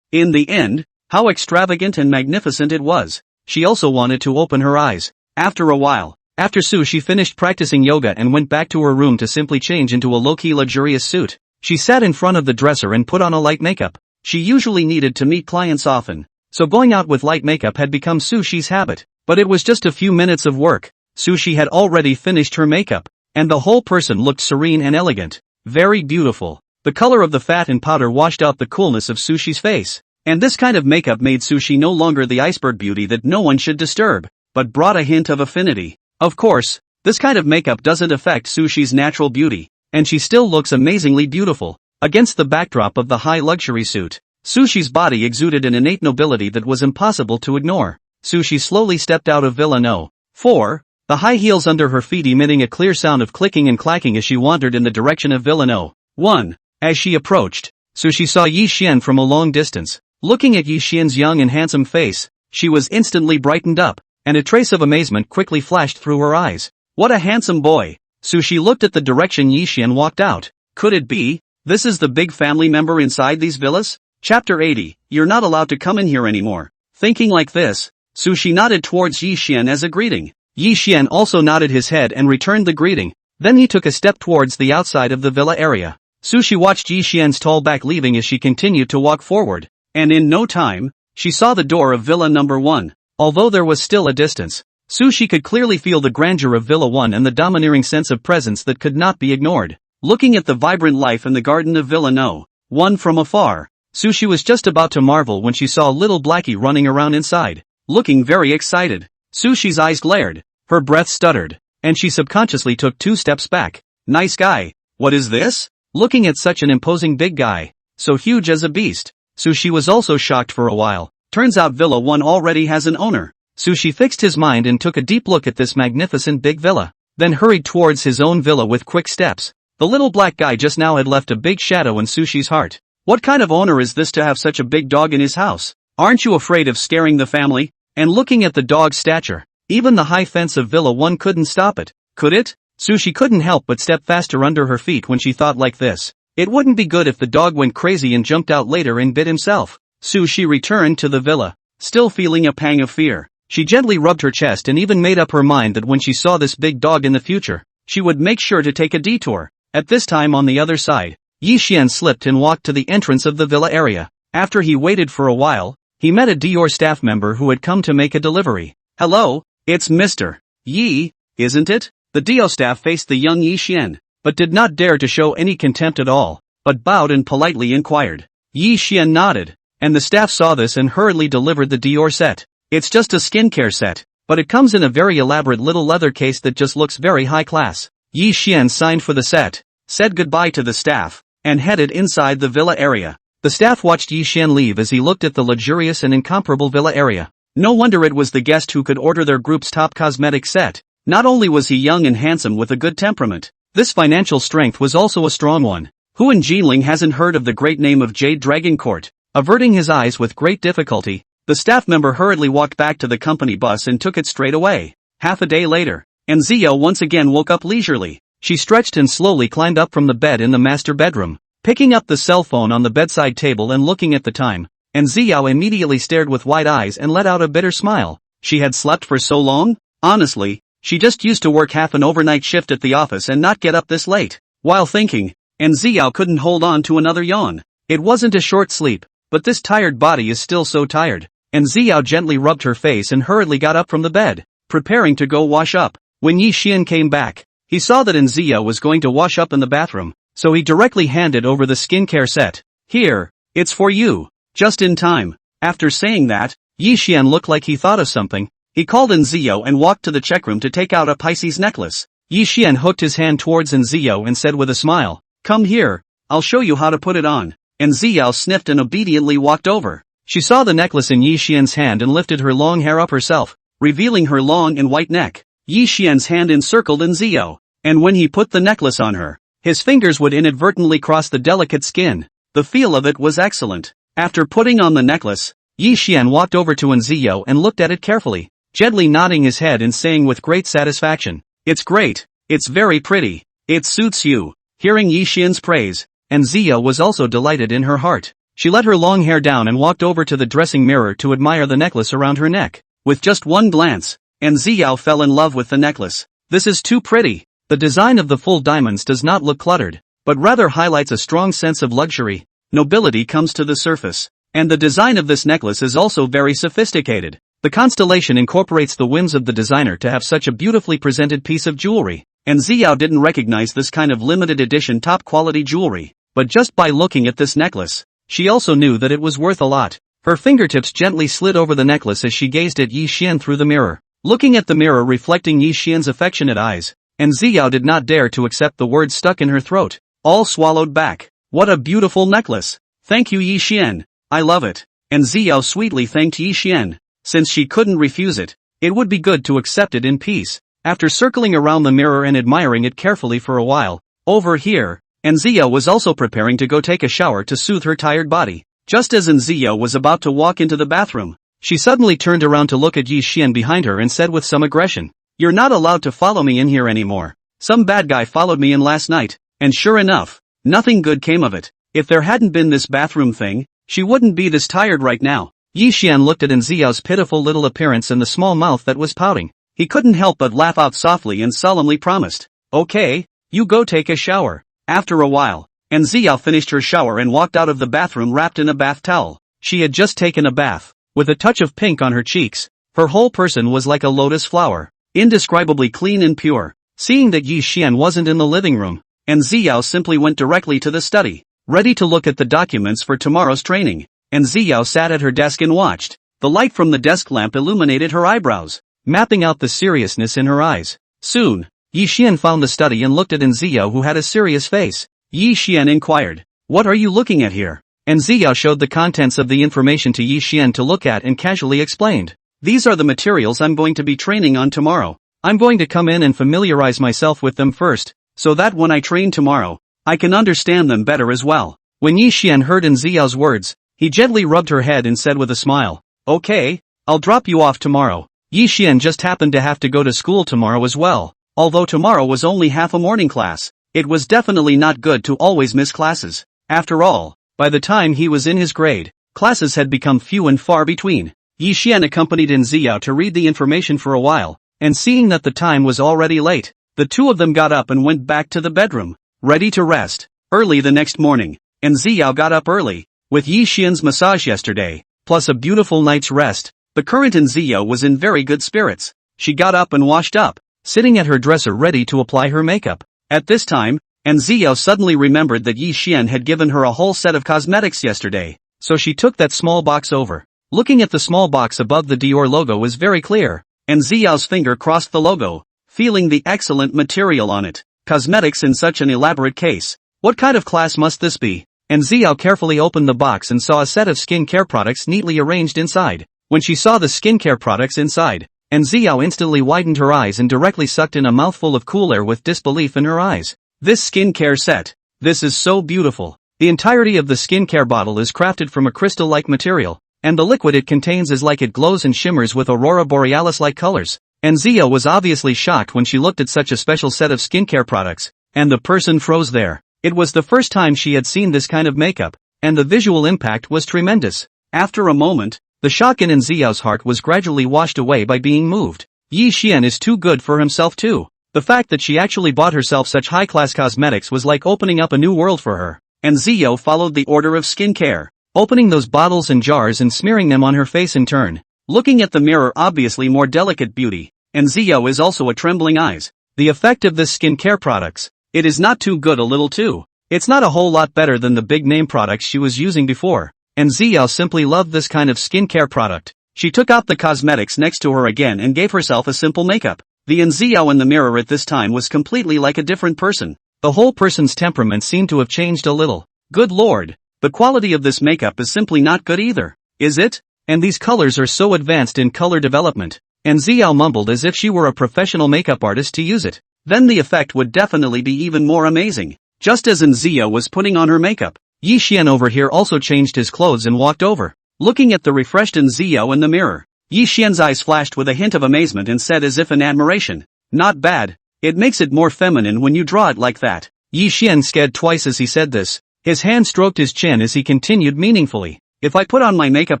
In the end, how extravagant and magnificent it was. She also wanted to open her eyes. After a while, after Sushi finished practicing yoga and went back to her room to simply change into a low-key luxurious suit, she sat in front of the dresser and put on a light makeup. She usually needed to meet clients often, so going out with light makeup had become Sushi's habit. But it was just a few minutes of work. Sushi had already finished her makeup, and the whole person looked serene and elegant. Very beautiful. The color of the fat and powder washed out the coolness of Sushi's face. And this kind of makeup made Sushi no longer the iceberg beauty that no one should disturb, but brought a hint of affinity. Of course, this kind of makeup doesn't affect Sushi's natural beauty, and she still looks amazingly beautiful. Against the backdrop of the high luxury suit, Sushi's body exuded an innate nobility that was impossible to ignore. Sushi slowly stepped out of Villa No. 4, the high heels under her feet emitting a clear sound of clicking and clacking as she wandered in the direction of Villa No. 1. As she approached, Sushi saw Yi Xian from a long distance. Looking at Yi Xian's young and handsome face, she was instantly brightened up, and a trace of amazement quickly flashed through her eyes. What a handsome boy! Sushi looked at the direction Yi Xian walked out. Could it be? This is the big family member inside these villas? Chapter 80, You're not allowed to come in here anymore. Thinking like this, Sushi nodded towards Yi Xian as a greeting. Yi Xian also nodded his head and returned the greeting. Then he took a step towards the outside of the villa area. Sushi watched Yi Xian's tall back leaving as she continued to walk forward, and in no time, she saw the door of Villa number 1. Although there was still a distance, Sushi could clearly feel the grandeur of Villa 1 and the domineering sense of presence that could not be ignored. Looking at the vibrant life in the garden of Villa No. 1 from afar, Sushi was just about to marvel when she saw little Blackie running around inside, looking very excited. Sushi's eyes glared, her breath stuttered, and she subconsciously took 2 steps back. Nice guy. What is this? Looking at such an imposing big guy, so huge as a beast. Sushi was also shocked for a while. Turns out Villa 1 already has an owner. Sushi fixed his mind and took a deep look at this magnificent big villa, then hurried towards his own villa with quick steps. The little black guy just now had left a big shadow in Sushi's heart. What kind of owner is this to have such a big dog in his house? Aren't you afraid of scaring the family? And looking at the dog's stature, even the high fence of Villa 1 couldn't stop it, could it? Sushi couldn't help but step faster under her feet when she thought like this. It wouldn't be good if the dog went crazy and jumped out later and bit himself. Sushi returned to the villa, still feeling a pang of fear. She gently rubbed her chest and even made up her mind that when she saw this big dog in the future, she would make sure to take a detour. At this time on the other side, Yi Xian slipped and walked to the entrance of the villa area. After he waited for a while, he met a Dior staff member who had come to make a delivery. Hello, it's Mr. Yi, isn't it? The Dior staff faced the young Yi Xian, but did not dare to show any contempt at all, but bowed and politely inquired. Yi Xian nodded, and the staff saw this and hurriedly delivered the Dior set. It's just a skincare set, but it comes in a very elaborate little leather case that just looks very high class. Yi Xian signed for the set, said goodbye to the staff, and headed inside the villa area. The staff watched Yi Xian leave as he looked at the luxurious and incomparable villa area. No wonder it was the guest who could order their group's top cosmetic set. Not only was he young and handsome with a good temperament, this financial strength was also a strong one. Who in Jinling hasn't heard of the great name of Jade Dragon Court? Averting his eyes with great difficulty, the staff member hurriedly walked back to the company bus and took it straight away. Half a day later, and Zio once again woke up leisurely. She stretched and slowly climbed up from the bed in the master bedroom, picking up the cell phone on the bedside table and looking at the time, and Zio immediately stared with wide eyes and let out a bitter smile. She had slept for so long? Honestly, she just used to work half an overnight shift at the office and not get up this late. While thinking, and Zio couldn't hold on to another yawn. It wasn't a short sleep, but this tired body is still so tired. And Zio gently rubbed her face and hurriedly got up from the bed, preparing to go wash up. When Yi Xian came back, he saw that Zio was going to wash up in the bathroom, so he directly handed over the skincare set. Here, it's for you, just in time. After saying that, Yi Xian looked like he thought of something. He called Zio and walked to the check room to take out a Pisces necklace. Yi Xian hooked his hand towards Zio and said with a smile, "Come here, I'll show you how to put it on." And Zio sniffed and obediently walked over. She saw the necklace in Yi Xian's hand and lifted her long hair up herself, revealing her long and white neck. Yi Xian's hand encircled Zio, and when he put the necklace on her, his fingers would inadvertently cross the delicate skin. The feel of it was excellent. After putting on the necklace, Yi Xian walked over to Zio and looked at it carefully, gently nodding his head and saying with great satisfaction, "It's great, it's very pretty, it suits you." Hearing Yi Xian's praise, Zio was also delighted in her heart. She let her long hair down and walked over to the dressing mirror to admire the necklace around her neck. With just one glance, Zio fell in love with the necklace. This is too pretty. The design of the full diamonds does not look cluttered, but rather highlights a strong sense of luxury. Nobility comes to the surface. And the design of this necklace is also very sophisticated. The constellation incorporates the whims of the designer to have such a beautifully presented piece of jewelry. And Zio didn't recognize this kind of limited edition top quality jewelry, but just by looking at this necklace, she also knew that it was worth a lot. Her fingertips gently slid over the necklace as she gazed at Yi Xian through the mirror. Looking at the mirror reflecting Yi Xian's affectionate eyes, Zio did not dare to accept the words stuck in her throat, all swallowed back. What a beautiful necklace! Thank you Yi Xian, I love it. Zio sweetly thanked Yi Xian. Since she couldn't refuse it, it would be good to accept it in peace. After circling around the mirror and admiring it carefully for a while, over here, Zio was also preparing to go take a shower to soothe her tired body. Just as Zio was about to walk into the bathroom, she suddenly turned around to look at Yi Xian behind her and said with some aggression, "You're not allowed to follow me in here anymore. Some bad guy followed me in last night, and sure enough, nothing good came of it. If there hadn't been this bathroom thing, she wouldn't be this tired right now." Yi Xian looked at Zio's pitiful little appearance and the small mouth that was pouting. He couldn't help but laugh out softly and solemnly promised, "Okay, you go take a shower." After a while, Zio finished her shower and walked out of the bathroom wrapped in a bath towel. She had just taken a bath, with a touch of pink on her cheeks. Her whole person was like a lotus flower, indescribably clean and pure. Seeing that Yi Xian wasn't in the living room, Zio simply went directly to the study, ready to look at the documents for tomorrow's training. Zio sat at her desk and watched. The light from the desk lamp illuminated her eyebrows, mapping out the seriousness in her eyes. Soon, Yi Xian found the study and looked at Nziao, who had a serious face. Yi Xian inquired, "What are you looking at here?" Nziao showed the contents of the information to Yi Xian to look at and casually explained, "These are the materials I'm going to be training on tomorrow. I'm going to come in and familiarize myself with them first, so that when I train tomorrow, I can understand them better as well." When Yi Xian heard Nziao's words, he gently rubbed her head and said with a smile, "Okay, I'll drop you off tomorrow." Yi Xian just happened to have to go to school tomorrow as well. Although tomorrow was only half a morning class, it was definitely not good to always miss classes. After all, by the time he was in his grade, classes had become few and far between. Yi Xian accompanied Nziao to read the information for a while, and seeing that the time was already late, the two of them got up and went back to the bedroom, ready to rest. Early the next morning, Nziao got up early. With Yi Xian's massage yesterday, plus a beautiful night's rest, the current Nziao was in very good spirits. She got up and washed up, sitting at her dresser ready to apply her makeup. At this time, Nziao suddenly remembered that Yi Xian had given her a whole set of cosmetics yesterday, so she took that small box over. Looking at the small box above the Dior logo was very clear. Nziao's finger crossed the logo, feeling the excellent material on it. Cosmetics in such an elaborate case. What kind of class must this be? Nziao carefully opened the box and saw a set of skincare products neatly arranged inside. When she saw the skincare products inside, Nziao instantly widened her eyes and directly sucked in a mouthful of cool air with disbelief in her eyes. This skincare set. This is so beautiful. The entirety of the skincare bottle is crafted from a crystal-like material, and the liquid it contains is like it glows and shimmers with aurora borealis-like colors. Nziao was obviously shocked when she looked at such a special set of skincare products, and the person froze there. It was the first time she had seen this kind of makeup, and the visual impact was tremendous. After a moment, the shock in Nziao's heart was gradually washed away by being moved. Yi Xian is too good for himself too. The fact that she actually bought herself such high-class cosmetics was like opening up a new world for her. Nziao followed the order of skincare, opening those bottles and jars and smearing them on her face in turn. Looking at the mirror, obviously more delicate beauty, Nziao is also a trembling eyes. The effect of this skincare products. It is not too good, a little too. It's not a whole lot better than the big name products she was using before. Nziao simply loved this kind of skincare product. She took out the cosmetics next to her again and gave herself a simple makeup. The Nziao in the mirror at this time was completely like a different person. The whole person's temperament seemed to have changed a little. Good lord, the quality of this makeup is simply not good either. Is it? And these colors are so advanced in color development. Nziao mumbled as if she were a professional makeup artist to use it. Then the effect would definitely be even more amazing. Just as Nziao was putting on her makeup, Yi Xian over here also changed his clothes and walked over. Looking at the refreshed Nziao in the mirror, Yi Xian's eyes flashed with a hint of amazement and said as if in admiration, "Not bad. It makes it more feminine when you draw it like that." Yi Xian scared twice as he said this. His hand stroked his chin as he continued meaningfully, "If I put on my makeup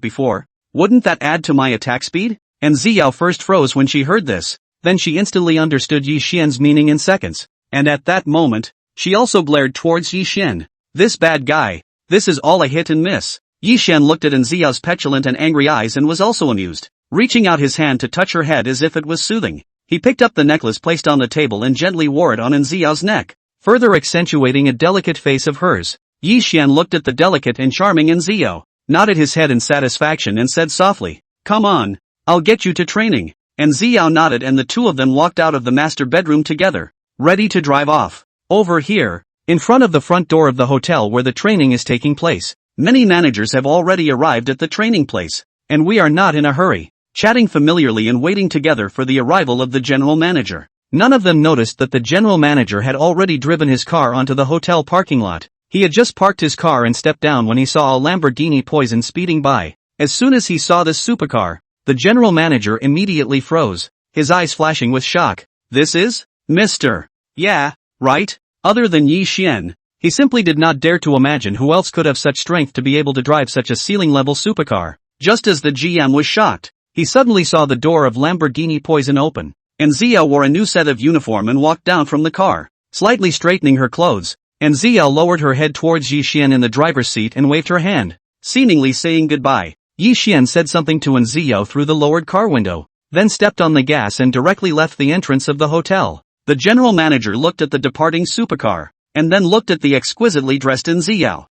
before, wouldn't that add to my attack speed?" Nziao first froze when she heard this. Then she instantly understood Yi Xian's meaning in seconds, and at that moment, she also glared towards Yi Xian. This bad guy, this is all a hit and miss. Yi Xian looked at Nziao's petulant and angry eyes and was also amused, reaching out his hand to touch her head as if it was soothing. He picked up the necklace placed on the table and gently wore it on Nziao's neck, further accentuating a delicate face of hers. Yi Xian looked at the delicate and charming Nziao, nodded his head in satisfaction and said softly, "Come on, I'll get you to training." Nziao nodded and the two of them walked out of the master bedroom together, ready to drive off. Over here, in front of the front door of the hotel where the training is taking place, many managers have already arrived at the training place, and we are not in a hurry, chatting familiarly and waiting together for the arrival of the general manager. None of them noticed that the general manager had already driven his car onto the hotel parking lot. He had just parked his car and stepped down when he saw a Lamborghini Poison speeding by. As soon as he saw this supercar, the general manager immediately froze, his eyes flashing with shock. "This is Mr. Yeah, right? Other than Yi Xian, he simply did not dare to imagine who else could have such strength to be able to drive such a ceiling-level supercar." Just as the GM was shocked, he suddenly saw the door of Lamborghini Poison open. Nziao wore a new set of uniform and walked down from the car, slightly straightening her clothes. Nziao lowered her head towards Yi Xian in the driver's seat and waved her hand, seemingly saying goodbye. Yi Xian said something to Nziao through the lowered car window, then stepped on the gas and directly left the entrance of the hotel. The general manager looked at the departing supercar, and then looked at the exquisitely dressed Nziao.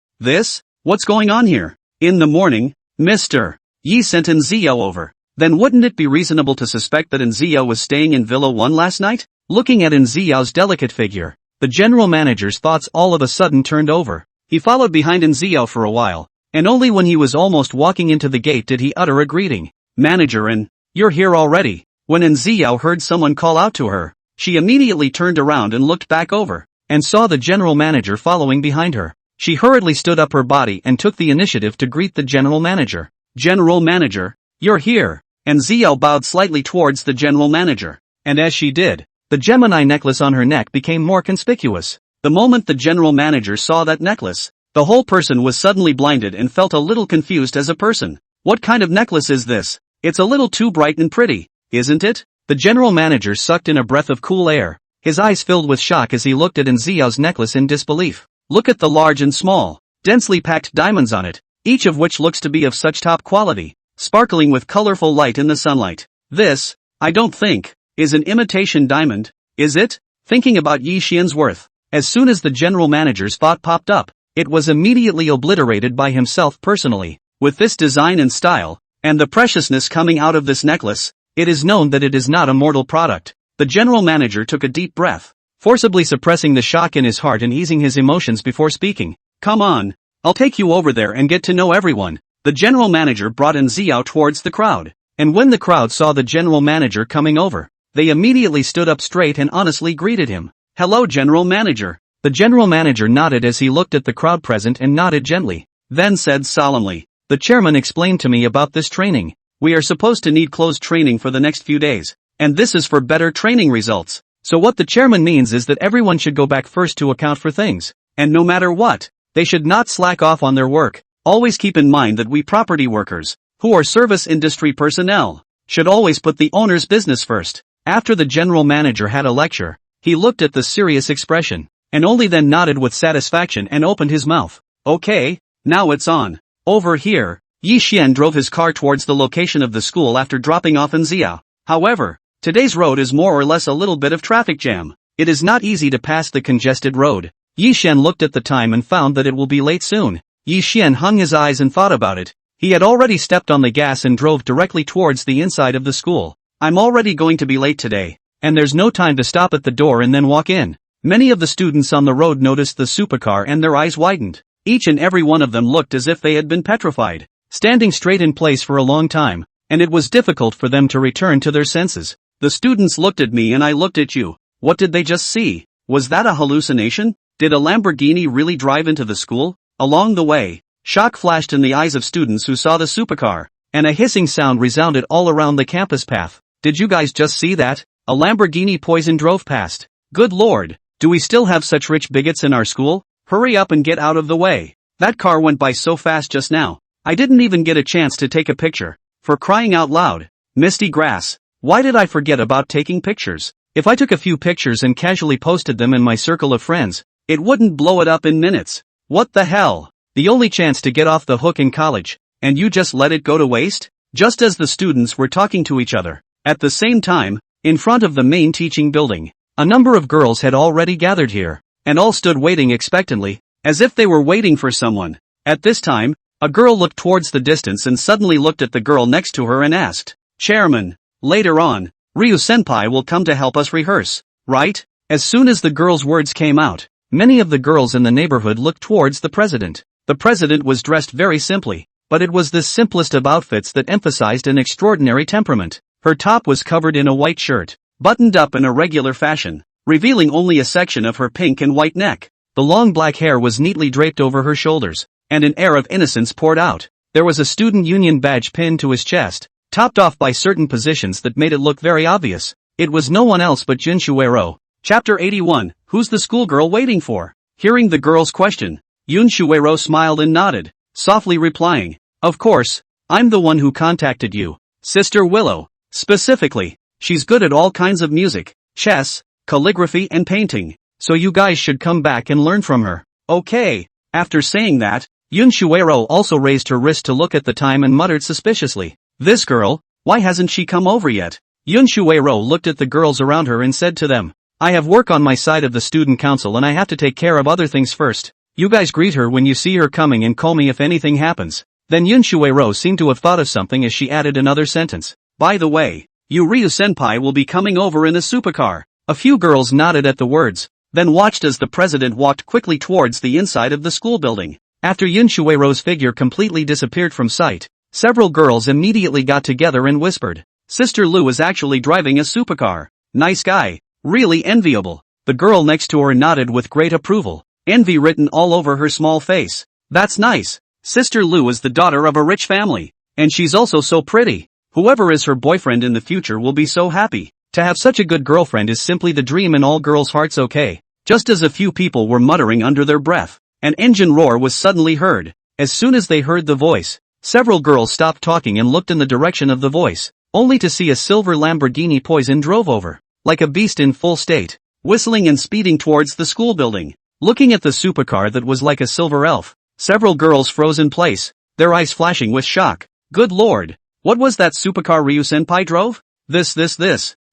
"What's going on here?" "In the morning, Mr. Yi sent Nziao over. then wouldn't it be reasonable to suspect that Nzio was staying in Villa 1 last night? Looking at Nzio's delicate figure, the general manager's thoughts all of a sudden turned over. He followed behind Nzio for a while, and only when he was almost walking into the gate did he utter a greeting. Manager you're here already. When Nzio heard someone call out to her, she immediately turned around and looked back over, and saw the general manager following behind her. She hurriedly stood up her body and took the initiative to greet the general manager. General manager, you're here. Nzio bowed slightly towards the general manager, and as she did, the Gemini necklace on her neck became more conspicuous. The moment the general manager saw that necklace, the whole person was suddenly blinded and felt a little confused as a person. What kind of necklace is this? It's a little too bright and pretty, isn't it? The general manager sucked in a breath of cool air, his eyes filled with shock as he looked at Nzio's necklace in disbelief. Look at the large and small, densely packed diamonds on it, each of which looks to be of such top quality, sparkling with colorful light in the sunlight. This, I don't think, is an imitation diamond, is it? Thinking about Yi Xian's worth, as soon as the general manager's thought popped up, it was immediately obliterated by himself personally. With this design and style, and the preciousness coming out of this necklace, it is known that it is not a mortal product. The general manager took a deep breath, forcibly suppressing the shock in his heart and easing his emotions before speaking. Come on, I'll take you over there and get to know everyone. The general manager brought Nzio towards the crowd, and when the crowd saw the general manager coming over, they immediately stood up straight and honestly greeted him. Hello, general manager. The general manager nodded as he looked at the crowd present and nodded gently, then said solemnly, the chairman explained to me about this training. We are supposed to need closed training for the next few days, and this is for better training results. So what the chairman means is that everyone should go back first to account for things, and no matter what, they should not slack off on their work. Always keep in mind that we property workers, who are service industry personnel, should always put the owner's business first. After the general manager had a lecture, he looked at the serious expression, and only then nodded with satisfaction and opened his mouth. Okay, now it's on. Over here, Yi Xian drove his car towards the location of the school after dropping off Nzio. However, today's road is more or less a little bit of traffic jam. It is not easy to pass the congested road. Yi Xian looked at the time and found that it will be late soon. Yi Xian hung his eyes and thought about it. He had already stepped on the gas and drove directly towards the inside of the school. I'm already going to be late today, and there's no time to stop at the door and then walk in. Many of the students on the road noticed the supercar and their eyes widened. Each and every one of them looked as if they had been petrified, standing straight in place for a long time, and it was difficult for them to return to their senses. The students looked at me and I looked at you. What did they just see? Was that a hallucination? Did a Lamborghini really drive into the school? Along the way, shock flashed in the eyes of students who saw the supercar, and a hissing sound resounded all around the campus path. Did you guys just see that? A Lamborghini Poison drove past. Good lord, do we still have such rich bigots in our school? Hurry up and get out of the way. That car went by so fast just now. I didn't even get a chance to take a picture. For crying out loud. Misty grass. Why did I forget about taking pictures? If I took a few pictures and casually posted them in my circle of friends, it wouldn't blow it up in minutes. What the hell? The only chance to get off the hook in college, and you just let it go to waste? Just as the students were talking to each other, at the same time, in front of the main teaching building, a number of girls had already gathered here, and all stood waiting expectantly, as if they were waiting for someone. At this time, a girl looked towards the distance and suddenly looked at the girl next to her and asked, Chairman, later on, Ryu-senpai will come to help us rehearse, right? As soon as the girl's words came out, many of the girls in the neighborhood looked towards the president. The president was dressed very simply, but it was this simplest of outfits that emphasized an extraordinary temperament. Her top was covered in a white shirt, buttoned up in a regular fashion, revealing only a section of her pink and white neck. The long black hair was neatly draped over her shoulders, and an air of innocence poured out. There was a student union badge pinned to his chest, topped off by certain positions that made it look very obvious. It was no one else but Jin Shueiro. Chapter 81, Who's the schoolgirl waiting for? Hearing the girl's question, Yun Shueiro smiled and nodded, softly replying, Of course, I'm the one who contacted you, Sister Willow. Specifically, she's good at all kinds of music, chess, calligraphy and painting, so you guys should come back and learn from her. Okay. After saying that, Yun Shueiro also raised her wrist to look at the time and muttered suspiciously, This girl, why hasn't she come over yet? Yun Shueiro looked at the girls around her and said to them, I have work on my side of the student council and I have to take care of other things first. You guys greet her when you see her coming and call me if anything happens. Then Yun Shueiro seemed to have thought of something as she added another sentence. By the way, you Ryu-senpai will be coming over in a supercar. A few girls nodded at the words, then watched as the president walked quickly towards the inside of the school building. After Yunshuero's figure completely disappeared from sight, several girls immediately got together and whispered, Sister Lu is actually driving a supercar. Nice guy. Really enviable. The girl next to her nodded with great approval, envy written all over her small face. That's nice. Sister Lu is the daughter of a rich family, and she's also so pretty. Whoever is her boyfriend in the future will be so happy. To have such a good girlfriend is simply the dream in all girls' hearts. Okay. Just as a few people were muttering under their breath, an engine roar was suddenly heard. As soon as they heard the voice, several girls stopped talking and looked in the direction of the voice, only to see a silver Lamborghini Poison drove over, like a beast in full state, whistling and speeding towards the school building. Looking at the supercar that was like a silver elf, several girls froze in place, their eyes flashing with shock. Good lord, what was that supercar Ryu-senpai drove? This.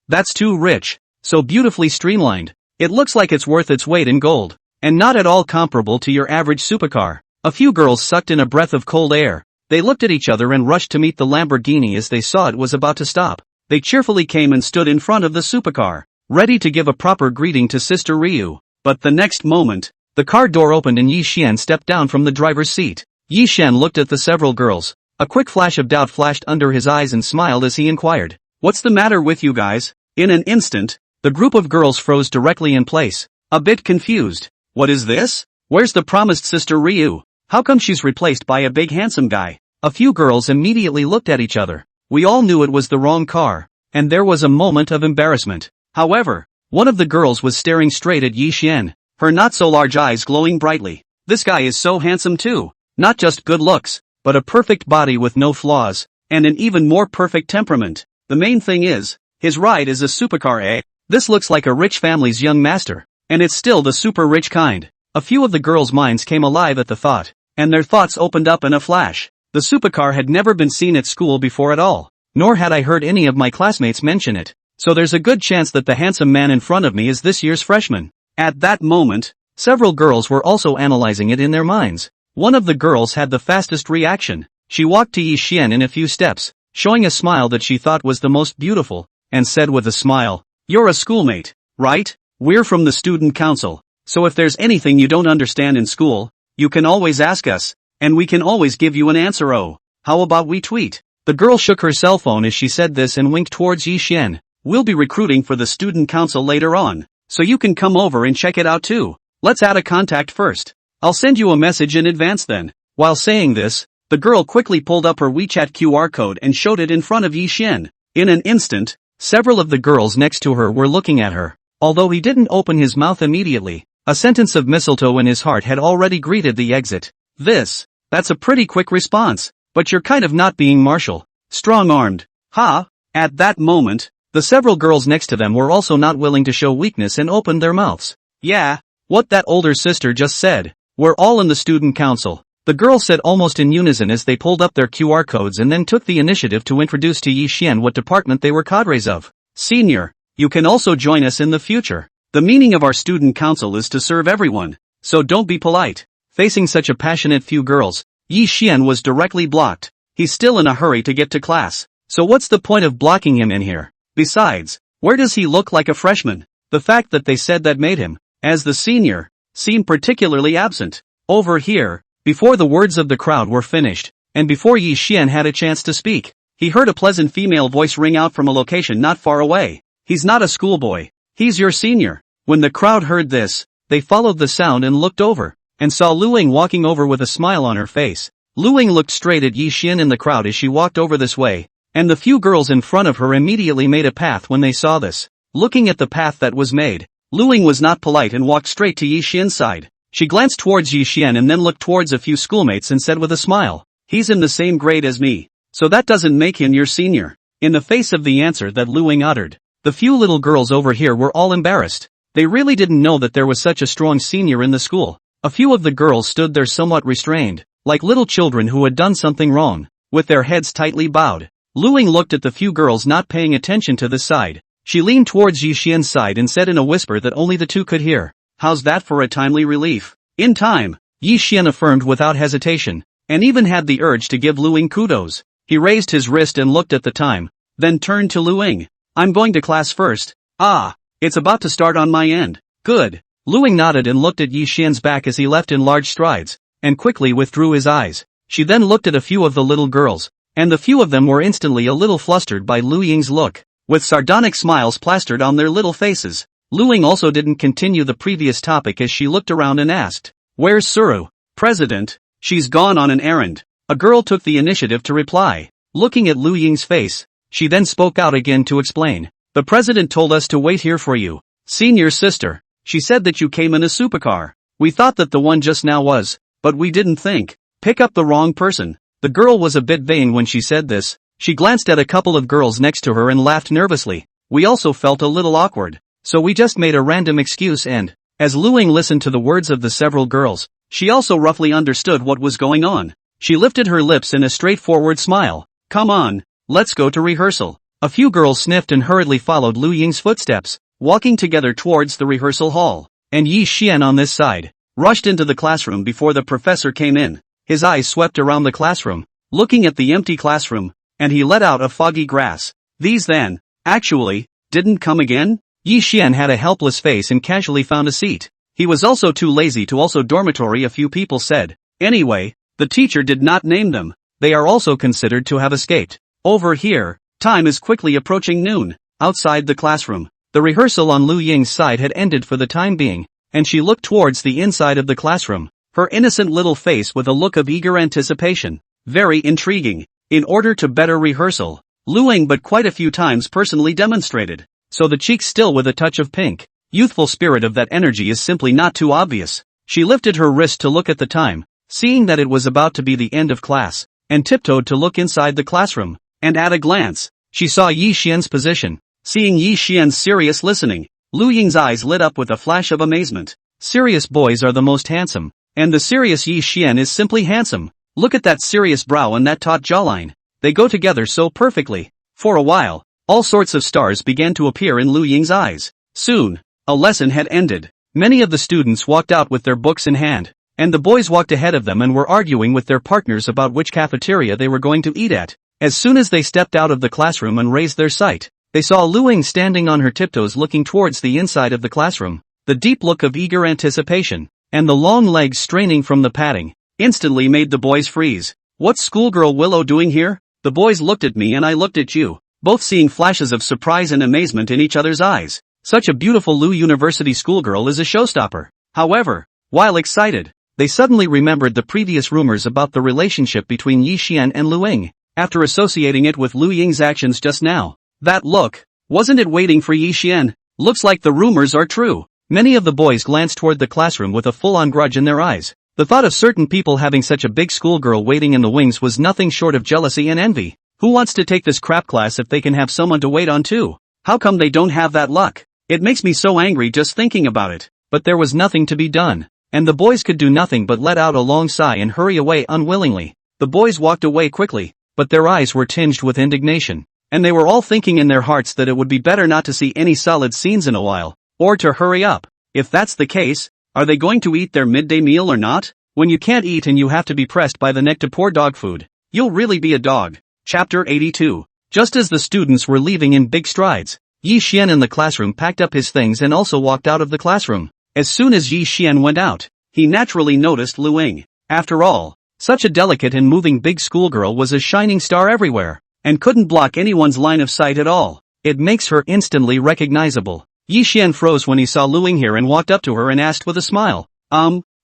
That's too rich, so beautifully streamlined. It looks like it's worth its weight in gold, and not at all comparable to your average supercar. A few girls sucked in a breath of cold air. They looked at each other and rushed to meet the Lamborghini as they saw it was about to stop. They cheerfully came and stood in front of the supercar, ready to give a proper greeting to Sister Ryu. But the next moment, the car door opened and Yi Xian stepped down from the driver's seat. Yi Xian looked at the several girls. A quick flash of doubt flashed under his eyes and smiled as he inquired, What's the matter with you guys? In an instant, the group of girls froze directly in place, a bit confused. What is this? Where's the promised Sister Ryu? How come she's replaced by a big handsome guy? A few girls immediately looked at each other. We all knew it was the wrong car, and there was a moment of embarrassment. However, one of the girls was staring straight at Yi Xian, her not-so-large eyes glowing brightly. This guy is so handsome too. Not just good looks, but a perfect body with no flaws, and an even more perfect temperament. The main thing is, his ride is a supercar, eh? This looks like a rich family's young master, and it's still the super rich kind. A few of the girls' minds came alive at the thought, and their thoughts opened up in a flash. The supercar had never been seen at school before at all, nor had I heard any of my classmates mention it, so there's a good chance that the handsome man in front of me is this year's freshman. At that moment, several girls were also analyzing it in their minds. One of the girls had the fastest reaction. She walked to Yi Xian in a few steps, showing a smile that she thought was the most beautiful, and said with a smile, You're a schoolmate, right? We're from the student council, so if there's anything you don't understand in school, you can always ask us, and we can always give you an answer. Oh, how about we tweet? The girl shook her cell phone as she said this and winked towards Yi Xian. We'll be recruiting for the student council later on, so you can come over and check it out too. Let's add a contact first. I'll send you a message in advance then. While saying this, the girl quickly pulled up her WeChat QR code and showed it in front of Yi Xian. In an instant, several of the girls next to her were looking at her. Although he didn't open his mouth immediately, a sentence of mistletoe in his heart had already greeted the exit. That's a pretty quick response, but you're kind of not being Marshall. Strong-armed. Ha! At that moment, the several girls next to them were also not willing to show weakness and opened their mouths. Yeah, what that older sister just said. We're all in the student council, the girls said almost in unison as they pulled up their QR codes and then took the initiative to introduce to Yi Xian what department they were cadres of. Senior, you can also join us in the future. The meaning of our student council is to serve everyone, so don't be polite. Facing such a passionate few girls, Yi Xian was directly blocked. He's still in a hurry to get to class, so what's the point of blocking him in here? Besides, where does he look like a freshman? The fact that they said that made him, as the senior, seem particularly absent. Over here, before the words of the crowd were finished, and before Yi Xian had a chance to speak, he heard a pleasant female voice ring out from a location not far away. He's not a schoolboy. He's your senior. When the crowd heard this, they followed the sound and looked over, and saw Luing walking over with a smile on her face. Luing looked straight at Yi Xian in the crowd as she walked over this way, and the few girls in front of her immediately made a path when they saw this. Looking at the path that was made, Luing was not polite and walked straight to Yi Xian's side. She glanced towards Yi Xian and then looked towards a few schoolmates and said with a smile, He's in the same grade as me, so that doesn't make him your senior. In the face of the answer that Luing uttered, the few little girls over here were all embarrassed. They really didn't know that there was such a strong senior in the school. A few of the girls stood there somewhat restrained, like little children who had done something wrong, with their heads tightly bowed. Luing looked at the few girls not paying attention to this side. She leaned towards Yi Xian's side and said in a whisper that only the two could hear, How's that for a timely relief? In time, Yi Xian affirmed without hesitation, and even had the urge to give Luing kudos. He raised his wrist and looked at the time. then turned to Lu Ying. I'm going to class first. Ah, it's about to start on my end. Good. Lu Ying nodded and looked at Yi Xian's back as he left in large strides, and quickly withdrew his eyes. She then looked at a few of the little girls, and the few of them were instantly a little flustered by Lu Ying's look, with sardonic smiles plastered on their little faces. Lu Ying also didn't continue the previous topic as she looked around and asked, "Where's Suru? President?" "She's gone on an errand." A girl took the initiative to reply. Looking at Lu Ying's face, she then spoke out again to explain. "The president told us to wait here for you. Senior sister. She said that you came in a supercar. We thought that the one just now was, but we didn't think. Pick up the wrong person." The girl was a bit vain when she said this. She glanced at a couple of girls next to her and laughed nervously. We also felt a little awkward, so we just made a random excuse and, as Lu Ying listened to the words of the several girls, she also roughly understood what was going on. She lifted her lips in a straightforward smile. "Come on, let's go to rehearsal." A few girls sniffed and hurriedly followed Lu Ying's footsteps, walking together towards the rehearsal hall. And Yi Xian on this side, rushed into the classroom before the professor came in. His eyes swept around the classroom, looking at the empty classroom, and he let out a foggy gasp. These then, actually, didn't come again? Yi Xian had a helpless face and casually found a seat. He was also too lazy to also dormitory, a few people said. Anyway, the teacher did not name them. They are also considered to have escaped. Over here, time is quickly approaching noon. Outside the classroom, the rehearsal on Lu Ying's side had ended for the time being, and she looked towards the inside of the classroom, her innocent little face with a look of eager anticipation. Very intriguing. In order to better rehearsal, Lu Ying but quite a few times personally demonstrated, so the cheeks still with a touch of pink. Youthful spirit of that energy is simply not too obvious. She lifted her wrist to look at the time, seeing that it was about to be the end of class, and tiptoed to look inside the classroom, and at a glance, she saw Yi Xian's position. Seeing Yi Xian's serious listening, Lu Ying's eyes lit up with a flash of amazement. Serious boys are the most handsome, and the serious Yi Xian is simply handsome. Look at that serious brow and that taut jawline. They go together so perfectly. For a while, all sorts of stars began to appear in Lu Ying's eyes. Soon, a lesson had ended. Many of the students walked out with their books in hand, and the boys walked ahead of them and were arguing with their partners about which cafeteria they were going to eat at. As soon as they stepped out of the classroom and raised their sight, they saw Lu Ying standing on her tiptoes looking towards the inside of the classroom. The deep look of eager anticipation, and the long legs straining from the padding, instantly made the boys freeze. "What's schoolgirl Willow doing here?" The boys looked at me and I looked at you, both seeing flashes of surprise and amazement in each other's eyes. Such a beautiful Lu University schoolgirl is a showstopper. However, while excited, they suddenly remembered the previous rumors about the relationship between Yi Xian and Lu Ying, after associating it with Lu Ying's actions just now. That look, wasn't it waiting for Yi Xian? Looks like the rumors are true. Many of the boys glanced toward the classroom with a full-on grudge in their eyes. The thought of certain people having such a big schoolgirl waiting in the wings was nothing short of jealousy and envy. Who wants to take this crap class if they can have someone to wait on too? How come they don't have that luck? It makes me so angry just thinking about it. But there was nothing to be done, and the boys could do nothing but let out a long sigh and hurry away unwillingly. The boys walked away quickly, but their eyes were tinged with indignation, and they were all thinking in their hearts that it would be better not to see any solid scenes in a while, or to hurry up. If that's the case, are they going to eat their midday meal or not? When you can't eat and you have to be pressed by the neck to pour dog food, you'll really be a dog. Chapter 82. Just as the students were leaving in big strides, Yi Xian in the classroom packed up his things and also walked out of the classroom. As soon as Yi Xian went out, he naturally noticed Lu Ying. After all, such a delicate and moving big schoolgirl was a shining star everywhere, and couldn't block anyone's line of sight at all. It makes her instantly recognizable. Yi Xian froze when he saw Lu Ying here and walked up to her and asked with a smile,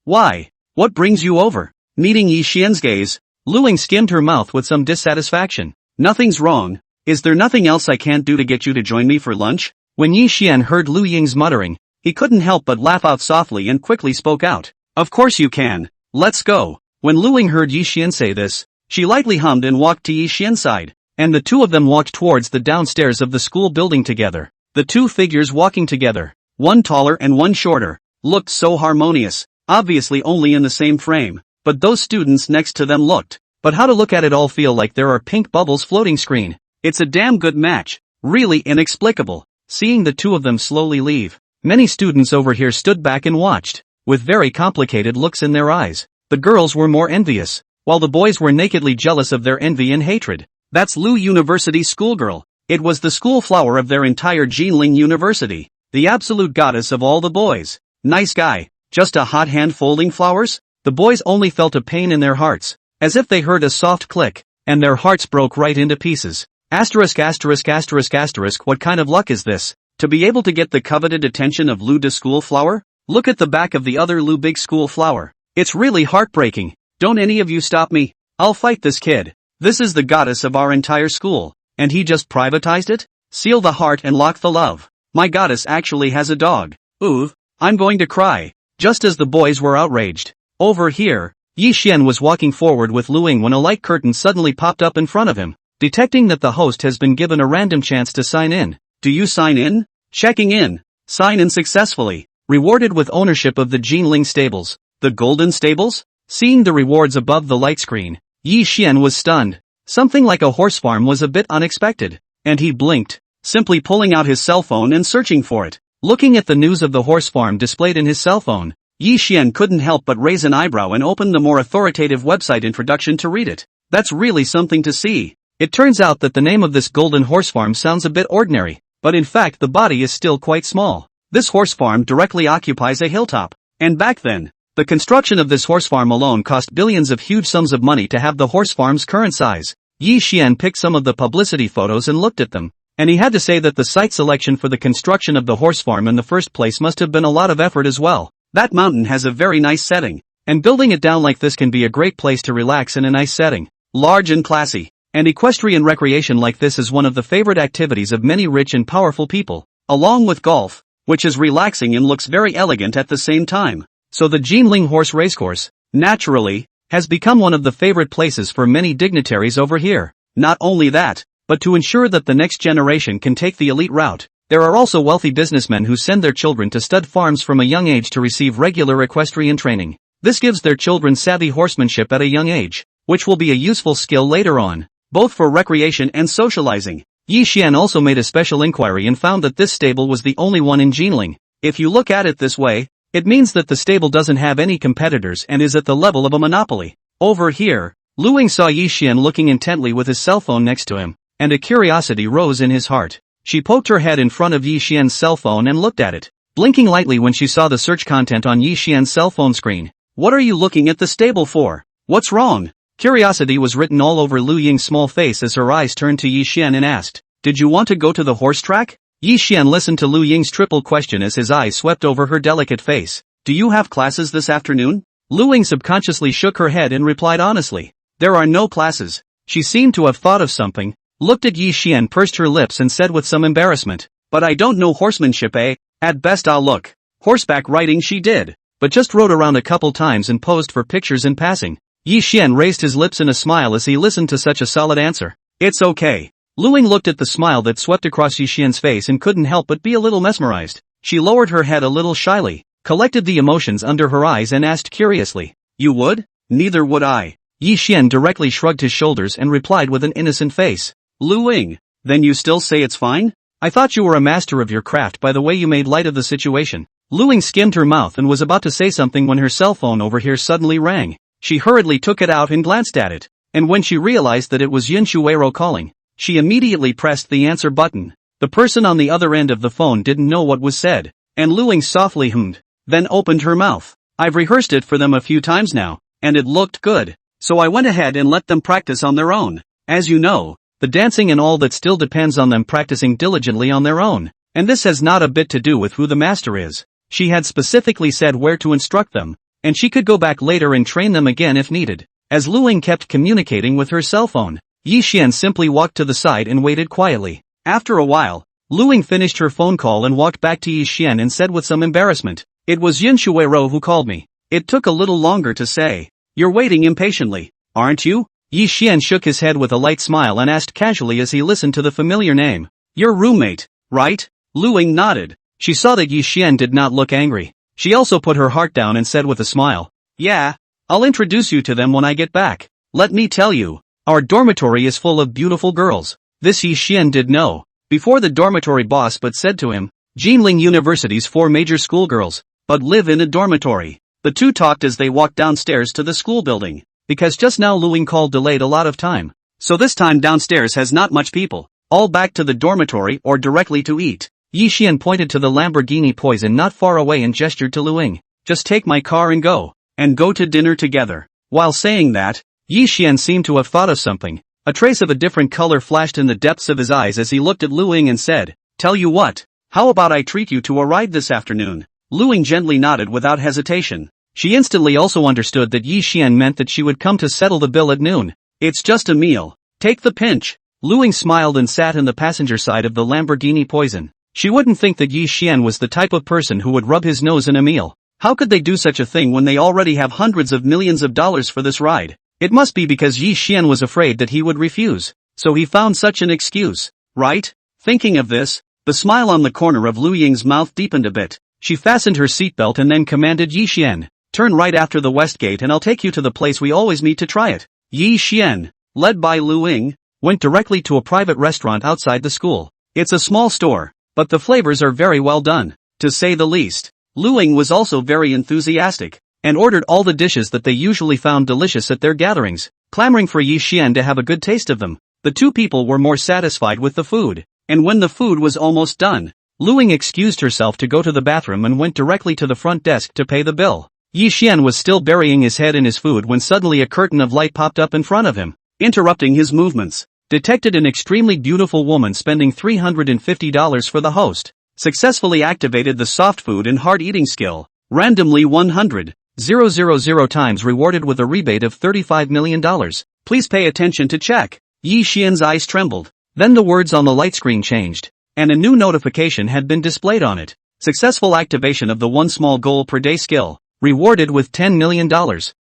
Why? What brings you over?" Meeting Yi Xian's gaze, Lu Ying skimmed her mouth with some dissatisfaction. "Nothing's wrong. Is there nothing else I can't do to get you to join me for lunch?" When Yi Xian heard Lu Ying's muttering, he couldn't help but laugh out softly and quickly spoke out. "Of course you can. Let's go." When Lu Ying heard Yi Xian say this, she lightly hummed and walked to Yi Xian's side, and the two of them walked towards the downstairs of the school building together. The two figures walking together, one taller and one shorter, looked so harmonious, obviously only in the same frame, but those students next to them looked. But how to look at it all feel like there are pink bubbles floating screen. It's a damn good match, really inexplicable. Seeing the two of them slowly leave, many students over here stood back and watched, with very complicated looks in their eyes. The girls were more envious, while the boys were nakedly jealous of their envy and hatred. That's Lu University schoolgirl. It was the school flower of their entire Jinling University, the absolute goddess of all the boys. Nice guy, just a hot hand folding flowers? The boys only felt a pain in their hearts, as if they heard a soft click, and their hearts broke right into pieces. Asterisk asterisk asterisk asterisk, what kind of luck is this? To be able to get the coveted attention of Lu de school flower? Look at the back of the other Lu big school flower. It's really heartbreaking. Don't any of you stop me. I'll fight this kid. This is the goddess of our entire school, and he just privatized it? Seal the heart and lock the love. My goddess actually has a dog. Ooh, I'm going to cry. Just as the boys were outraged. Over here, Yi Xian was walking forward with Lu Ying when a light curtain suddenly popped up in front of him. Detecting that the host has been given a random chance to sign in. Do you sign in? Checking in. Sign in successfully. Rewarded with ownership of the Jinling stables. The Golden Stables? Seeing the rewards above the light screen, Yi Xian was stunned. Something like a horse farm was a bit unexpected. And he blinked, simply pulling out his cell phone and searching for it. Looking at the news of the horse farm displayed in his cell phone, Yi Xian couldn't help but raise an eyebrow and open the more authoritative website introduction to read it. That's really something to see. It turns out that the name of this golden horse farm sounds a bit ordinary, but in fact the body is still quite small. This horse farm directly occupies a hilltop. And back then, the construction of this horse farm alone cost billions of huge sums of money to have the horse farm's current size. Yi Xian picked some of the publicity photos and looked at them. And he had to say that the site selection for the construction of the horse farm in the first place must have been a lot of effort as well. That mountain has a very nice setting. And building it down like this can be a great place to relax in a nice setting. Large and classy. And equestrian recreation like this is one of the favorite activities of many rich and powerful people, along with golf, which is relaxing and looks very elegant at the same time. So the Jinling horse racecourse, naturally, has become one of the favorite places for many dignitaries over here. Not only that, but to ensure that the next generation can take the elite route, there are also wealthy businessmen who send their children to stud farms from a young age to receive regular equestrian training. This gives their children savvy horsemanship at a young age, which will be a useful skill later on, both for recreation and socializing. Yi Xian also made a special inquiry and found that this stable was the only one in Jinling. If you look at it this way, it means that the stable doesn't have any competitors and is at the level of a monopoly. Over here, Lu Ying saw Yi Xian looking intently with his cell phone next to him, and a curiosity rose in his heart. She poked her head in front of Yi Xian's cell phone and looked at it, blinking lightly when she saw the search content on Yi Xian's cell phone screen. What are you looking at the stable for? What's wrong? Curiosity was written all over Lu Ying's small face as her eyes turned to Yi Xian and asked, Did you want to go to the horse track? Yi Xian listened to Lu Ying's triple question as his eyes swept over her delicate face. Do you have classes this afternoon? Lu Ying subconsciously shook her head and replied honestly. There are no classes. She seemed to have thought of something, looked at Yi Xian, pursed her lips and said with some embarrassment, But I don't know horsemanship, eh? At best I'll look. Horseback riding she did, but just rode around a couple times and posed for pictures in passing. Yi Xian raised his lips in a smile as he listened to such a solid answer. It's okay. Lu Ying looked at the smile that swept across Yi Xian's face and couldn't help but be a little mesmerized. She lowered her head a little shyly, collected the emotions under her eyes and asked curiously, You would? Neither would I. Yi Xian directly shrugged his shoulders and replied with an innocent face. Lu Ying, then you still say it's fine? I thought you were a master of your craft by the way you made light of the situation. Lu Ying skimmed her mouth and was about to say something when her cell phone over here suddenly rang. She hurriedly took it out and glanced at it, and when she realized that it was Yin Shuiero calling, she immediately pressed the answer button. The person on the other end of the phone didn't know what was said, and Lu Ying softly hummed, then opened her mouth. I've rehearsed it for them a few times now, and it looked good, so I went ahead and let them practice on their own. As you know, the dancing and all that still depends on them practicing diligently on their own, and this has not a bit to do with who the master is. She had specifically said where to instruct them, and she could go back later and train them again if needed. As Lu Ying kept communicating with her cell phone, Yi Xian simply walked to the side and waited quietly. After a while, Lu Ying finished her phone call and walked back to Yi Xian and said with some embarrassment, It was Yin Shuiero who called me. It took a little longer to say. You're waiting impatiently, aren't you? Yi Xian shook his head with a light smile and asked casually as he listened to the familiar name. Your roommate, right? Lu Ying nodded. She saw that Yi Xian did not look angry. She also put her heart down and said with a smile, Yeah, I'll introduce you to them when I get back. Let me tell you, our dormitory is full of beautiful girls. This Yi Xian did know, before the dormitory boss but said to him, Jinling University's 4 major schoolgirls, but live in a dormitory. The two talked as they walked downstairs to the school building, because just now Lu Ying called delayed a lot of time. So this time downstairs has not much people. All back to the dormitory or directly to eat. Yi Xian pointed to the Lamborghini Poison not far away and gestured to Luing. Just take my car and go. And go to dinner together. While saying that, Yi Xian seemed to have thought of something. A trace of a different color flashed in the depths of his eyes as he looked at Luing and said, "Tell you what, how about I treat you to a ride this afternoon?" Luing gently nodded without hesitation. She instantly also understood that Yi Xian meant that she would come to settle the bill at noon. "It's just a meal. Take the pinch." Luing smiled and sat in the passenger side of the Lamborghini Poison. She wouldn't think that Yi Xian was the type of person who would rub his nose in a meal. How could they do such a thing when they already have hundreds of millions of dollars for this ride? It must be because Yi Xian was afraid that he would refuse, so he found such an excuse, right? Thinking of this, the smile on the corner of Lu Ying's mouth deepened a bit. She fastened her seatbelt and then commanded Yi Xian, "Turn right after the west gate and I'll take you to the place we always meet to try it." Yi Xian, led by Lu Ying, went directly to a private restaurant outside the school. It's a small store, but the flavors are very well done, to say the least. Lu Ying was also very enthusiastic, and ordered all the dishes that they usually found delicious at their gatherings, clamoring for Yi Xian to have a good taste of them. The two people were more satisfied with the food, and when the food was almost done, Lu Ying excused herself to go to the bathroom and went directly to the front desk to pay the bill. Yi Xian was still burying his head in his food when suddenly a curtain of light popped up in front of him, interrupting his movements. Detected an extremely beautiful woman spending $350 for the host. Successfully activated the soft food and hard eating skill. Randomly 100,000 times rewarded with a rebate of $35 million. Please pay attention to check. Yi Xian's eyes trembled. Then the words on the light screen changed, and a new notification had been displayed on it. Successful activation of the one small goal per day skill. Rewarded with $10 million.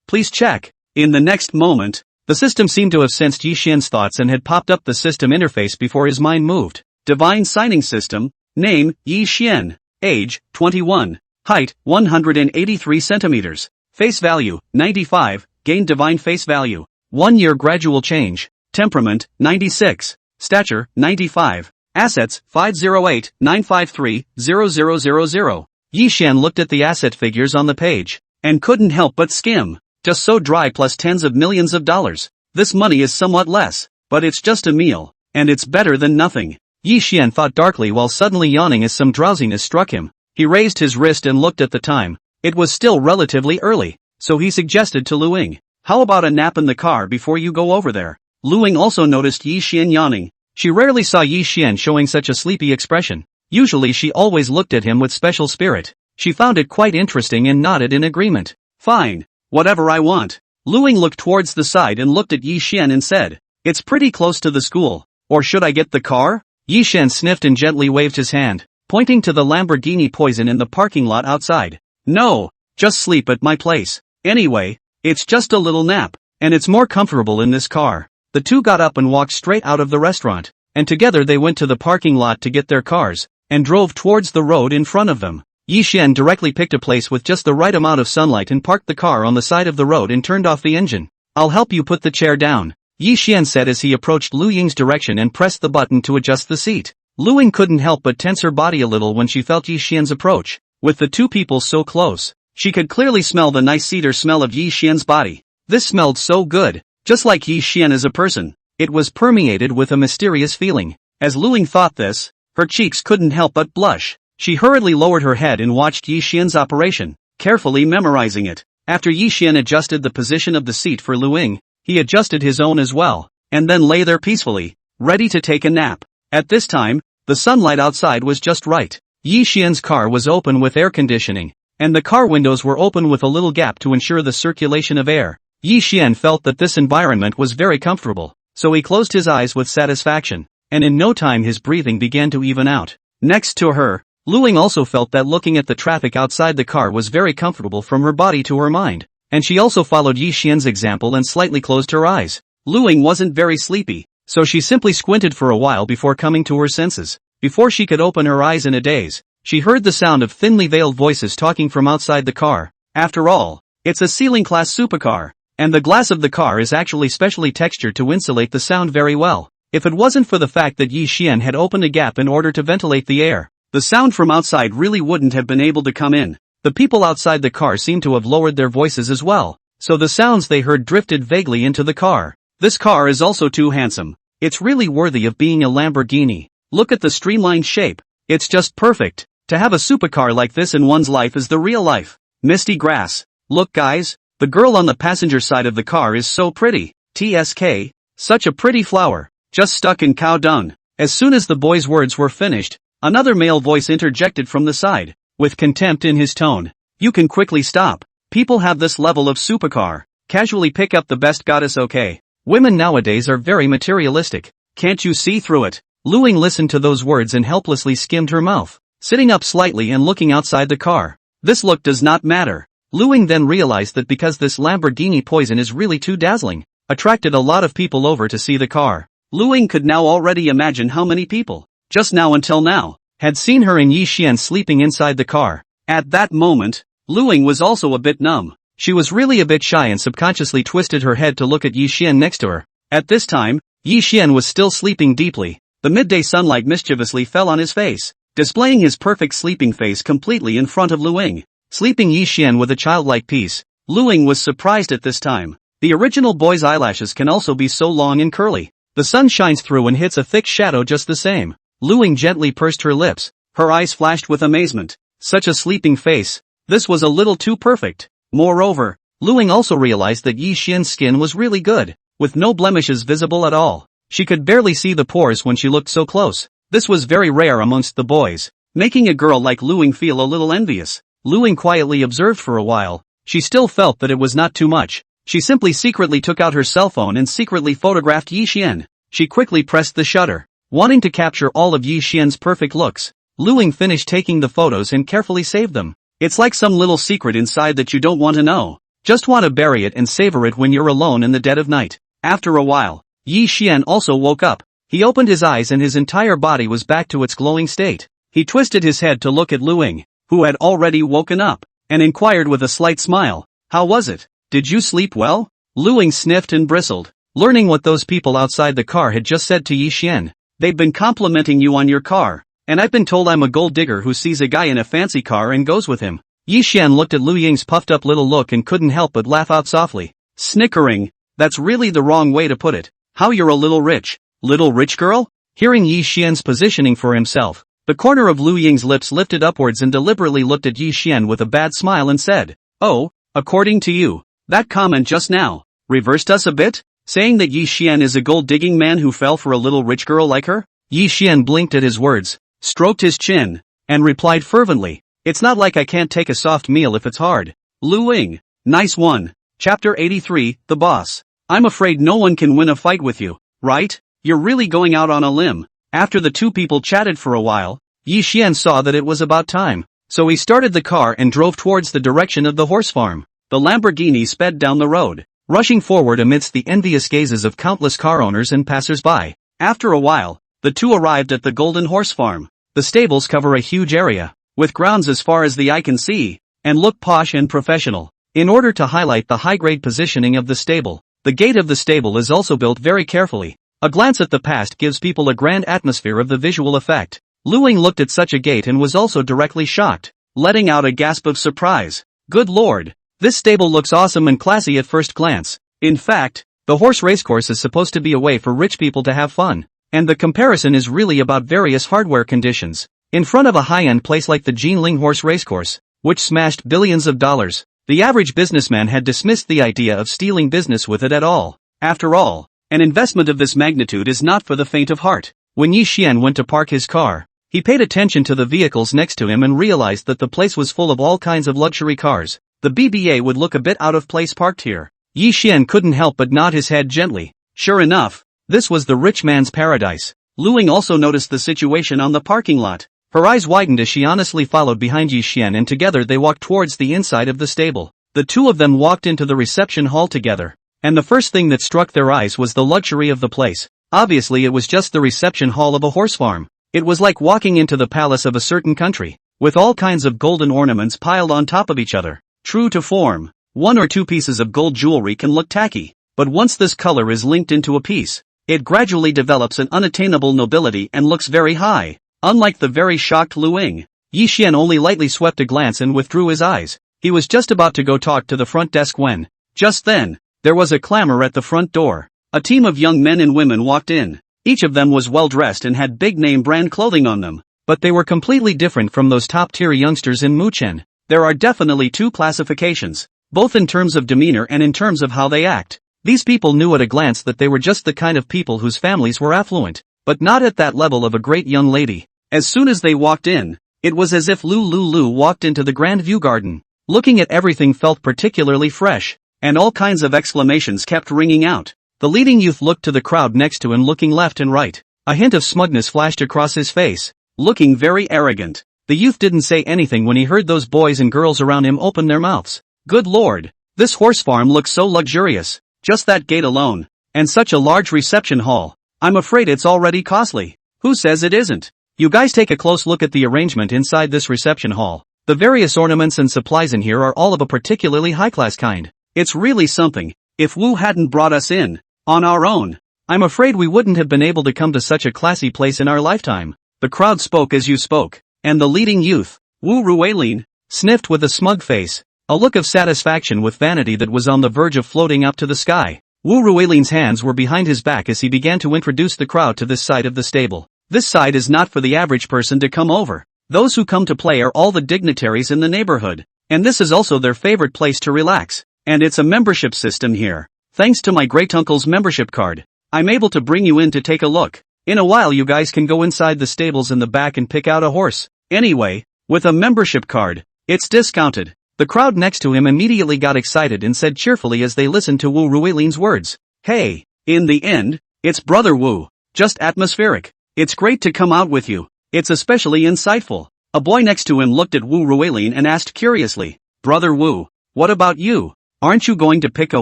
Please check. In the next moment, the system seemed to have sensed Yi Xian's thoughts and had popped up the system interface before his mind moved. Divine signing system. Name, Yi Xian. Age, 21. Height, 183 centimeters. Face value, 95. Gain divine face value. 1 year gradual change. Temperament, 96. Stature, 95. Assets, 508-953-0000. Yi Xian looked at the asset figures on the page, and couldn't help but skim. Just so dry plus tens of millions of dollars. This money is somewhat less, but it's just a meal, and it's better than nothing. Yi Xian thought darkly while suddenly yawning as some drowsiness struck him. He raised his wrist and looked at the time. It was still relatively early, so he suggested to Lu Ying, "How about a nap in the car before you go over there?" Lu Ying also noticed Yi Xian yawning. She rarely saw Yi Xian showing such a sleepy expression. Usually she always looked at him with special spirit. She found it quite interesting and nodded in agreement. "Fine. Whatever I want." Lu Ying looked towards the side and looked at Yi Xian and said, "It's pretty close to the school. Or should I get the car?" Yi Xian sniffed and gently waved his hand, pointing to the Lamborghini Poison in the parking lot outside. "No, just sleep at my place. Anyway, it's just a little nap, and it's more comfortable in this car." The two got up and walked straight out of the restaurant, and together they went to the parking lot to get their cars, and drove towards the road in front of them. Yi Xian directly picked a place with just the right amount of sunlight and parked the car on the side of the road and turned off the engine. "I'll help you put the chair down," Yi Xian said as he approached Lu Ying's direction and pressed the button to adjust the seat. Lu Ying couldn't help but tense her body a little when she felt Yi Xian's approach. With the two people so close, she could clearly smell the nice cedar smell of Yi Xian's body. This smelled so good, just like Yi Xian as a person. It was permeated with a mysterious feeling. As Lu Ying thought this, her cheeks couldn't help but blush. She hurriedly lowered her head and watched Yi Xian's operation, carefully memorizing it. After Yi Xian adjusted the position of the seat for Lu Ying, he adjusted his own as well, and then lay there peacefully, ready to take a nap. At this time, the sunlight outside was just right. Yi Xian's car was open with air conditioning, and the car windows were open with a little gap to ensure the circulation of air. Yi Xian felt that this environment was very comfortable, so he closed his eyes with satisfaction, and in no time his breathing began to even out. Next to her, Lu Ying also felt that looking at the traffic outside the car was very comfortable from her body to her mind, and she also followed Yi Xian's example and slightly closed her eyes. Lu Ying wasn't very sleepy, so she simply squinted for a while before coming to her senses. Before she could open her eyes in a daze, she heard the sound of thinly veiled voices talking from outside the car. After all, it's a ceiling-class supercar, and the glass of the car is actually specially textured to insulate the sound very well. If it wasn't for the fact that Yi Xian had opened a gap in order to ventilate the air, the sound from outside really wouldn't have been able to come in. The people outside the car seemed to have lowered their voices as well, so the sounds they heard drifted vaguely into the car. "This car is also too handsome," It's really worthy of being a Lamborghini. Look at the streamlined shape. It's just perfect. To have a supercar like this in one's life is the real life. Misty grass. Look guys, the girl on the passenger side of the car is so pretty. TSK. Such a pretty flower. Just stuck in cow dung. As soon as the boy's words were finished, another male voice interjected from the side, with contempt in his tone. You can quickly stop. People have this level of supercar. Casually pick up the best goddess, okay? Women nowadays are very materialistic. Can't you see through it? Luing listened to those words and helplessly skimmed her mouth, sitting up slightly and looking outside the car. This look does not matter. Luing then realized that because this Lamborghini poison is really too dazzling, attracted a lot of people over to see the car. Luing could now already imagine how many people, just now until now, had seen her and Yi Xian sleeping inside the car. At that moment, Luing was also a bit numb. She was really a bit shy and subconsciously twisted her head to look at Yi Xian next to her. At this time, Yi Xian was still sleeping deeply. The midday sunlight mischievously fell on his face, displaying his perfect sleeping face completely in front of Luing. Sleeping Yi Xian with a childlike peace, Luing was surprised at this time. The original boy's eyelashes can also be so long and curly. The sun shines through and hits a thick shadow just the same. Luing gently pursed her lips. Her eyes flashed with amazement. Such a sleeping face. This was a little too perfect. Moreover, Luing also realized that Yi Xian's skin was really good, with no blemishes visible at all. She could barely see the pores when she looked so close. This was very rare amongst the boys, making a girl like Luing feel a little envious. Luing quietly observed for a while. She still felt that it was not too much. She simply secretly took out her cell phone and secretly photographed Yi Xian. She quickly pressed the shutter, wanting to capture all of Yi Xian's perfect looks. Luing finished taking the photos and carefully saved them. It's like some little secret inside that you don't want to know. Just want to bury it and savor it when you're alone in the dead of night. After a while, Yi Xian also woke up. He opened his eyes and his entire body was back to its glowing state. He twisted his head to look at Luing, who had already woken up, and inquired with a slight smile, "How was it? Did you sleep well?" Luing sniffed and bristled, learning what those people outside the car had just said to Yi Xian. "They've been complimenting you on your car, and I've been told I'm a gold digger who sees a guy in a fancy car and goes with him." Yi Xian looked at Lu Ying's puffed up little look and couldn't help but laugh out softly, snickering. That's really the wrong way to put it. How you're a little rich. Little rich girl? Hearing Yi Xian's positioning for himself, the corner of Lu Ying's lips lifted upwards and deliberately looked at Yi Xian with a bad smile and said, "Oh, according to you, that comment just now reversed us a bit? Saying that Yi Xian is a gold-digging man who fell for a little rich girl like her?" Yi Xian blinked at his words, stroked his chin, and replied fervently, "It's not like I can't take a soft meal if it's hard." Lu Ying. Nice one. Chapter 83, The Boss. I'm afraid no one can win a fight with you, right? You're really going out on a limb. After the two people chatted for a while, Yi Xian saw that it was about time, so he started the car and drove towards the direction of the horse farm. The Lamborghini sped down the road, rushing forward amidst the envious gazes of countless car owners and passers-by. After a while, the two arrived at the Golden Horse Farm. The stables cover a huge area, with grounds as far as the eye can see, and look posh and professional. In order to highlight the high-grade positioning of the stable, the gate of the stable is also built very carefully. A glance at the past gives people a grand atmosphere of the visual effect. Lu Ying looked at such a gate and was also directly shocked, letting out a gasp of surprise. Good lord, this stable looks awesome and classy at first glance. In fact, the horse racecourse is supposed to be a way for rich people to have fun, and the comparison is really about various hardware conditions. In front of a high-end place like the Jinling Horse Racecourse, which smashed billions of dollars, the average businessman had dismissed the idea of stealing business with it at all. After all, an investment of this magnitude is not for the faint of heart. When Yi Xian went to park his car, he paid attention to the vehicles next to him and realized that the place was full of all kinds of luxury cars. The BBA would look a bit out of place parked here. Yi Xian couldn't help but nod his head gently. Sure enough, this was the rich man's paradise. Lu Ying also noticed the situation on the parking lot. Her eyes widened as she honestly followed behind Yi Xian and together they walked towards the inside of the stable. The two of them walked into the reception hall together, and the first thing that struck their eyes was the luxury of the place. Obviously it was just the reception hall of a horse farm. It was like walking into the palace of a certain country, with all kinds of golden ornaments piled on top of each other. True to form, one or two pieces of gold jewelry can look tacky, but once this color is linked into a piece, it gradually develops an unattainable nobility and looks very high. Unlike the very shocked Lu Ying, Yi Xian only lightly swept a glance and withdrew his eyes. He was just about to go talk to the front desk when, just then, there was a clamor at the front door. A team of young men and women walked in. Each of them was well dressed and had big name brand clothing on them. But they were completely different from those top-tier youngsters in Muchen. There are definitely two classifications, both in terms of demeanor and in terms of how they act. These people knew at a glance that they were just the kind of people whose families were affluent, but not at that level of a great young lady. As soon as they walked in, it was as if Lu walked into the Grand View Garden. Looking at everything felt particularly fresh, and all kinds of exclamations kept ringing out. The leading youth looked to the crowd next to him, looking left and right. A hint of smugness flashed across his face, looking very arrogant. The youth didn't say anything when he heard those boys and girls around him open their mouths. Good lord, this horse farm looks so luxurious. Just that gate alone. And such a large reception hall. I'm afraid it's already costly. Who says it isn't? You guys take a close look at the arrangement inside this reception hall. The various ornaments and supplies in here are all of a particularly high-class kind. It's really something. If Wu hadn't brought us in, on our own, I'm afraid we wouldn't have been able to come to such a classy place in our lifetime. The crowd spoke as you spoke, and the leading youth, Wu Ruilin, sniffed with a smug face, a look of satisfaction with vanity that was on the verge of floating up to the sky. Wu Ruilin's hands were behind his back as he began to introduce the crowd to this side of the stable. This side is not for the average person to come over. Those who come to play are all the dignitaries in the neighborhood, and this is also their favorite place to relax. And it's a membership system here. Thanks to my great-uncle's membership card, I'm able to bring you in to take a look. In a while you guys can go inside the stables in the back and pick out a horse. Anyway, with a membership card, it's discounted. The crowd next to him immediately got excited and said cheerfully as they listened to Wu Ruilin's words, "Hey, in the end, it's Brother Wu. Just atmospheric. It's great to come out with you. It's especially insightful." A boy next to him looked at Wu Ruilin and asked curiously, "Brother Wu, what about you? Aren't you going to pick a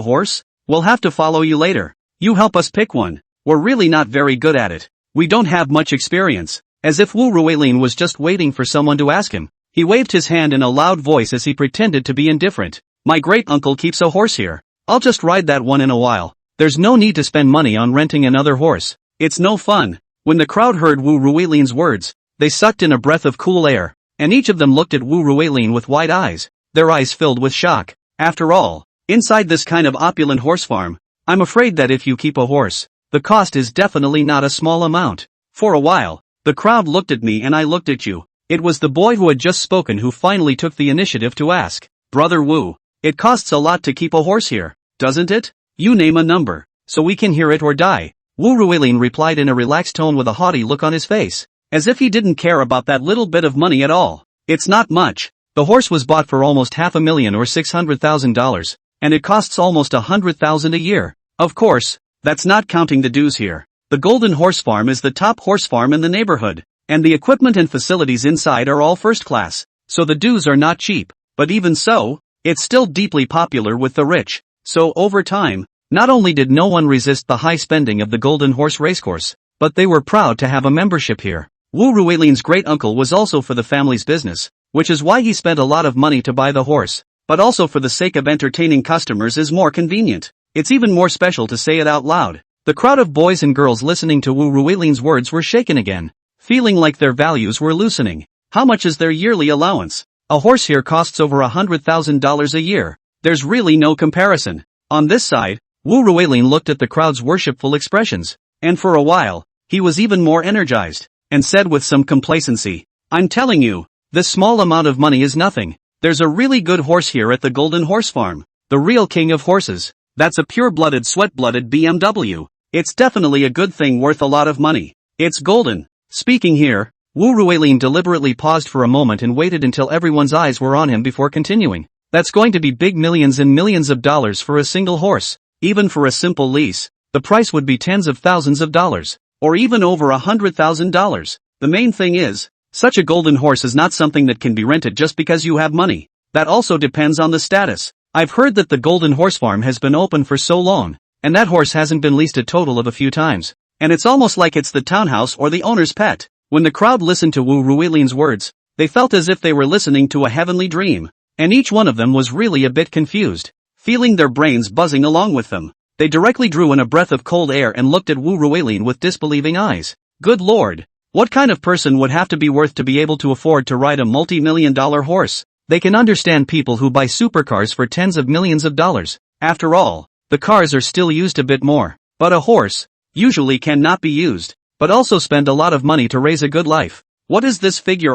horse? We'll have to follow you later. You help us pick one. We're really not very good at it. We don't have much experience." As if Wu Ruilin was just waiting for someone to ask him, he waved his hand in a loud voice as he pretended to be indifferent. "My great-uncle keeps a horse here. I'll just ride that one in a while. There's no need to spend money on renting another horse. It's no fun." When the crowd heard Wu Ruilin's words, they sucked in a breath of cool air, and each of them looked at Wu Ruilin with wide eyes, their eyes filled with shock. After all, inside this kind of opulent horse farm, I'm afraid that if you keep a horse, the cost is definitely not a small amount. For a while, the crowd looked at me and I looked at you. It was the boy who had just spoken who finally took the initiative to ask, "Brother Wu, it costs a lot to keep a horse here, doesn't it? You name a number, so we can hear it or die." Wu Ruilin replied in a relaxed tone with a haughty look on his face, as if he didn't care about that little bit of money at all. "It's not much. The horse was bought for almost $500,000 or $600,000, and it costs almost $100,000 a year. Of course, that's not counting the dues here. The Golden Horse Farm is the top horse farm in the neighborhood, and the equipment and facilities inside are all first class, so the dues are not cheap. But even so, it's still deeply popular with the rich. So over time, not only did no one resist the high spending of the Golden Horse Racecourse, but they were proud to have a membership here. Wu Ruilin's great-uncle was also for the family's business, which is why he spent a lot of money to buy the horse, but also for the sake of entertaining customers is more convenient. It's even more special to say it out loud. The crowd of boys and girls listening to Wu Ruilin's words were shaken again, feeling like their values were loosening. How much is their yearly allowance? A horse here costs over $100,000 a year. There's really no comparison. On this side, Wu Ruilin looked at the crowd's worshipful expressions, and for a while, he was even more energized, and said with some complacency, "I'm telling you, this small amount of money is nothing. There's a really good horse here at the Golden Horse Farm. The real king of horses. That's a pure-blooded, sweat-blooded BMW. It's definitely a good thing worth a lot of money. It's golden." Speaking here, Wu Ruilin deliberately paused for a moment and waited until everyone's eyes were on him before continuing. "That's going to be big millions and millions of dollars for a single horse. Even for a simple lease, the price would be tens of thousands of dollars, or even over $100,000. The main thing is, such a golden horse is not something that can be rented just because you have money. That also depends on the status. I've heard that the Golden Horse Farm has been open for so long, and that horse hasn't been leased a total of a few times. And it's almost like it's the townhouse or the owner's pet." When the crowd listened to Wu Ruilin's words, they felt as if they were listening to a heavenly dream, and each one of them was really a bit confused. Feeling their brains buzzing along with them, they directly drew in a breath of cold air and looked at Wu Ruilin with disbelieving eyes. Good lord, what kind of person would have to be worth to be able to afford to ride a multi-million-dollar horse? They can understand people who buy supercars for tens of millions of dollars. After all, the cars are still used a bit more. But a horse, usually cannot be used, but also spend a lot of money to raise a good life. What is this figure?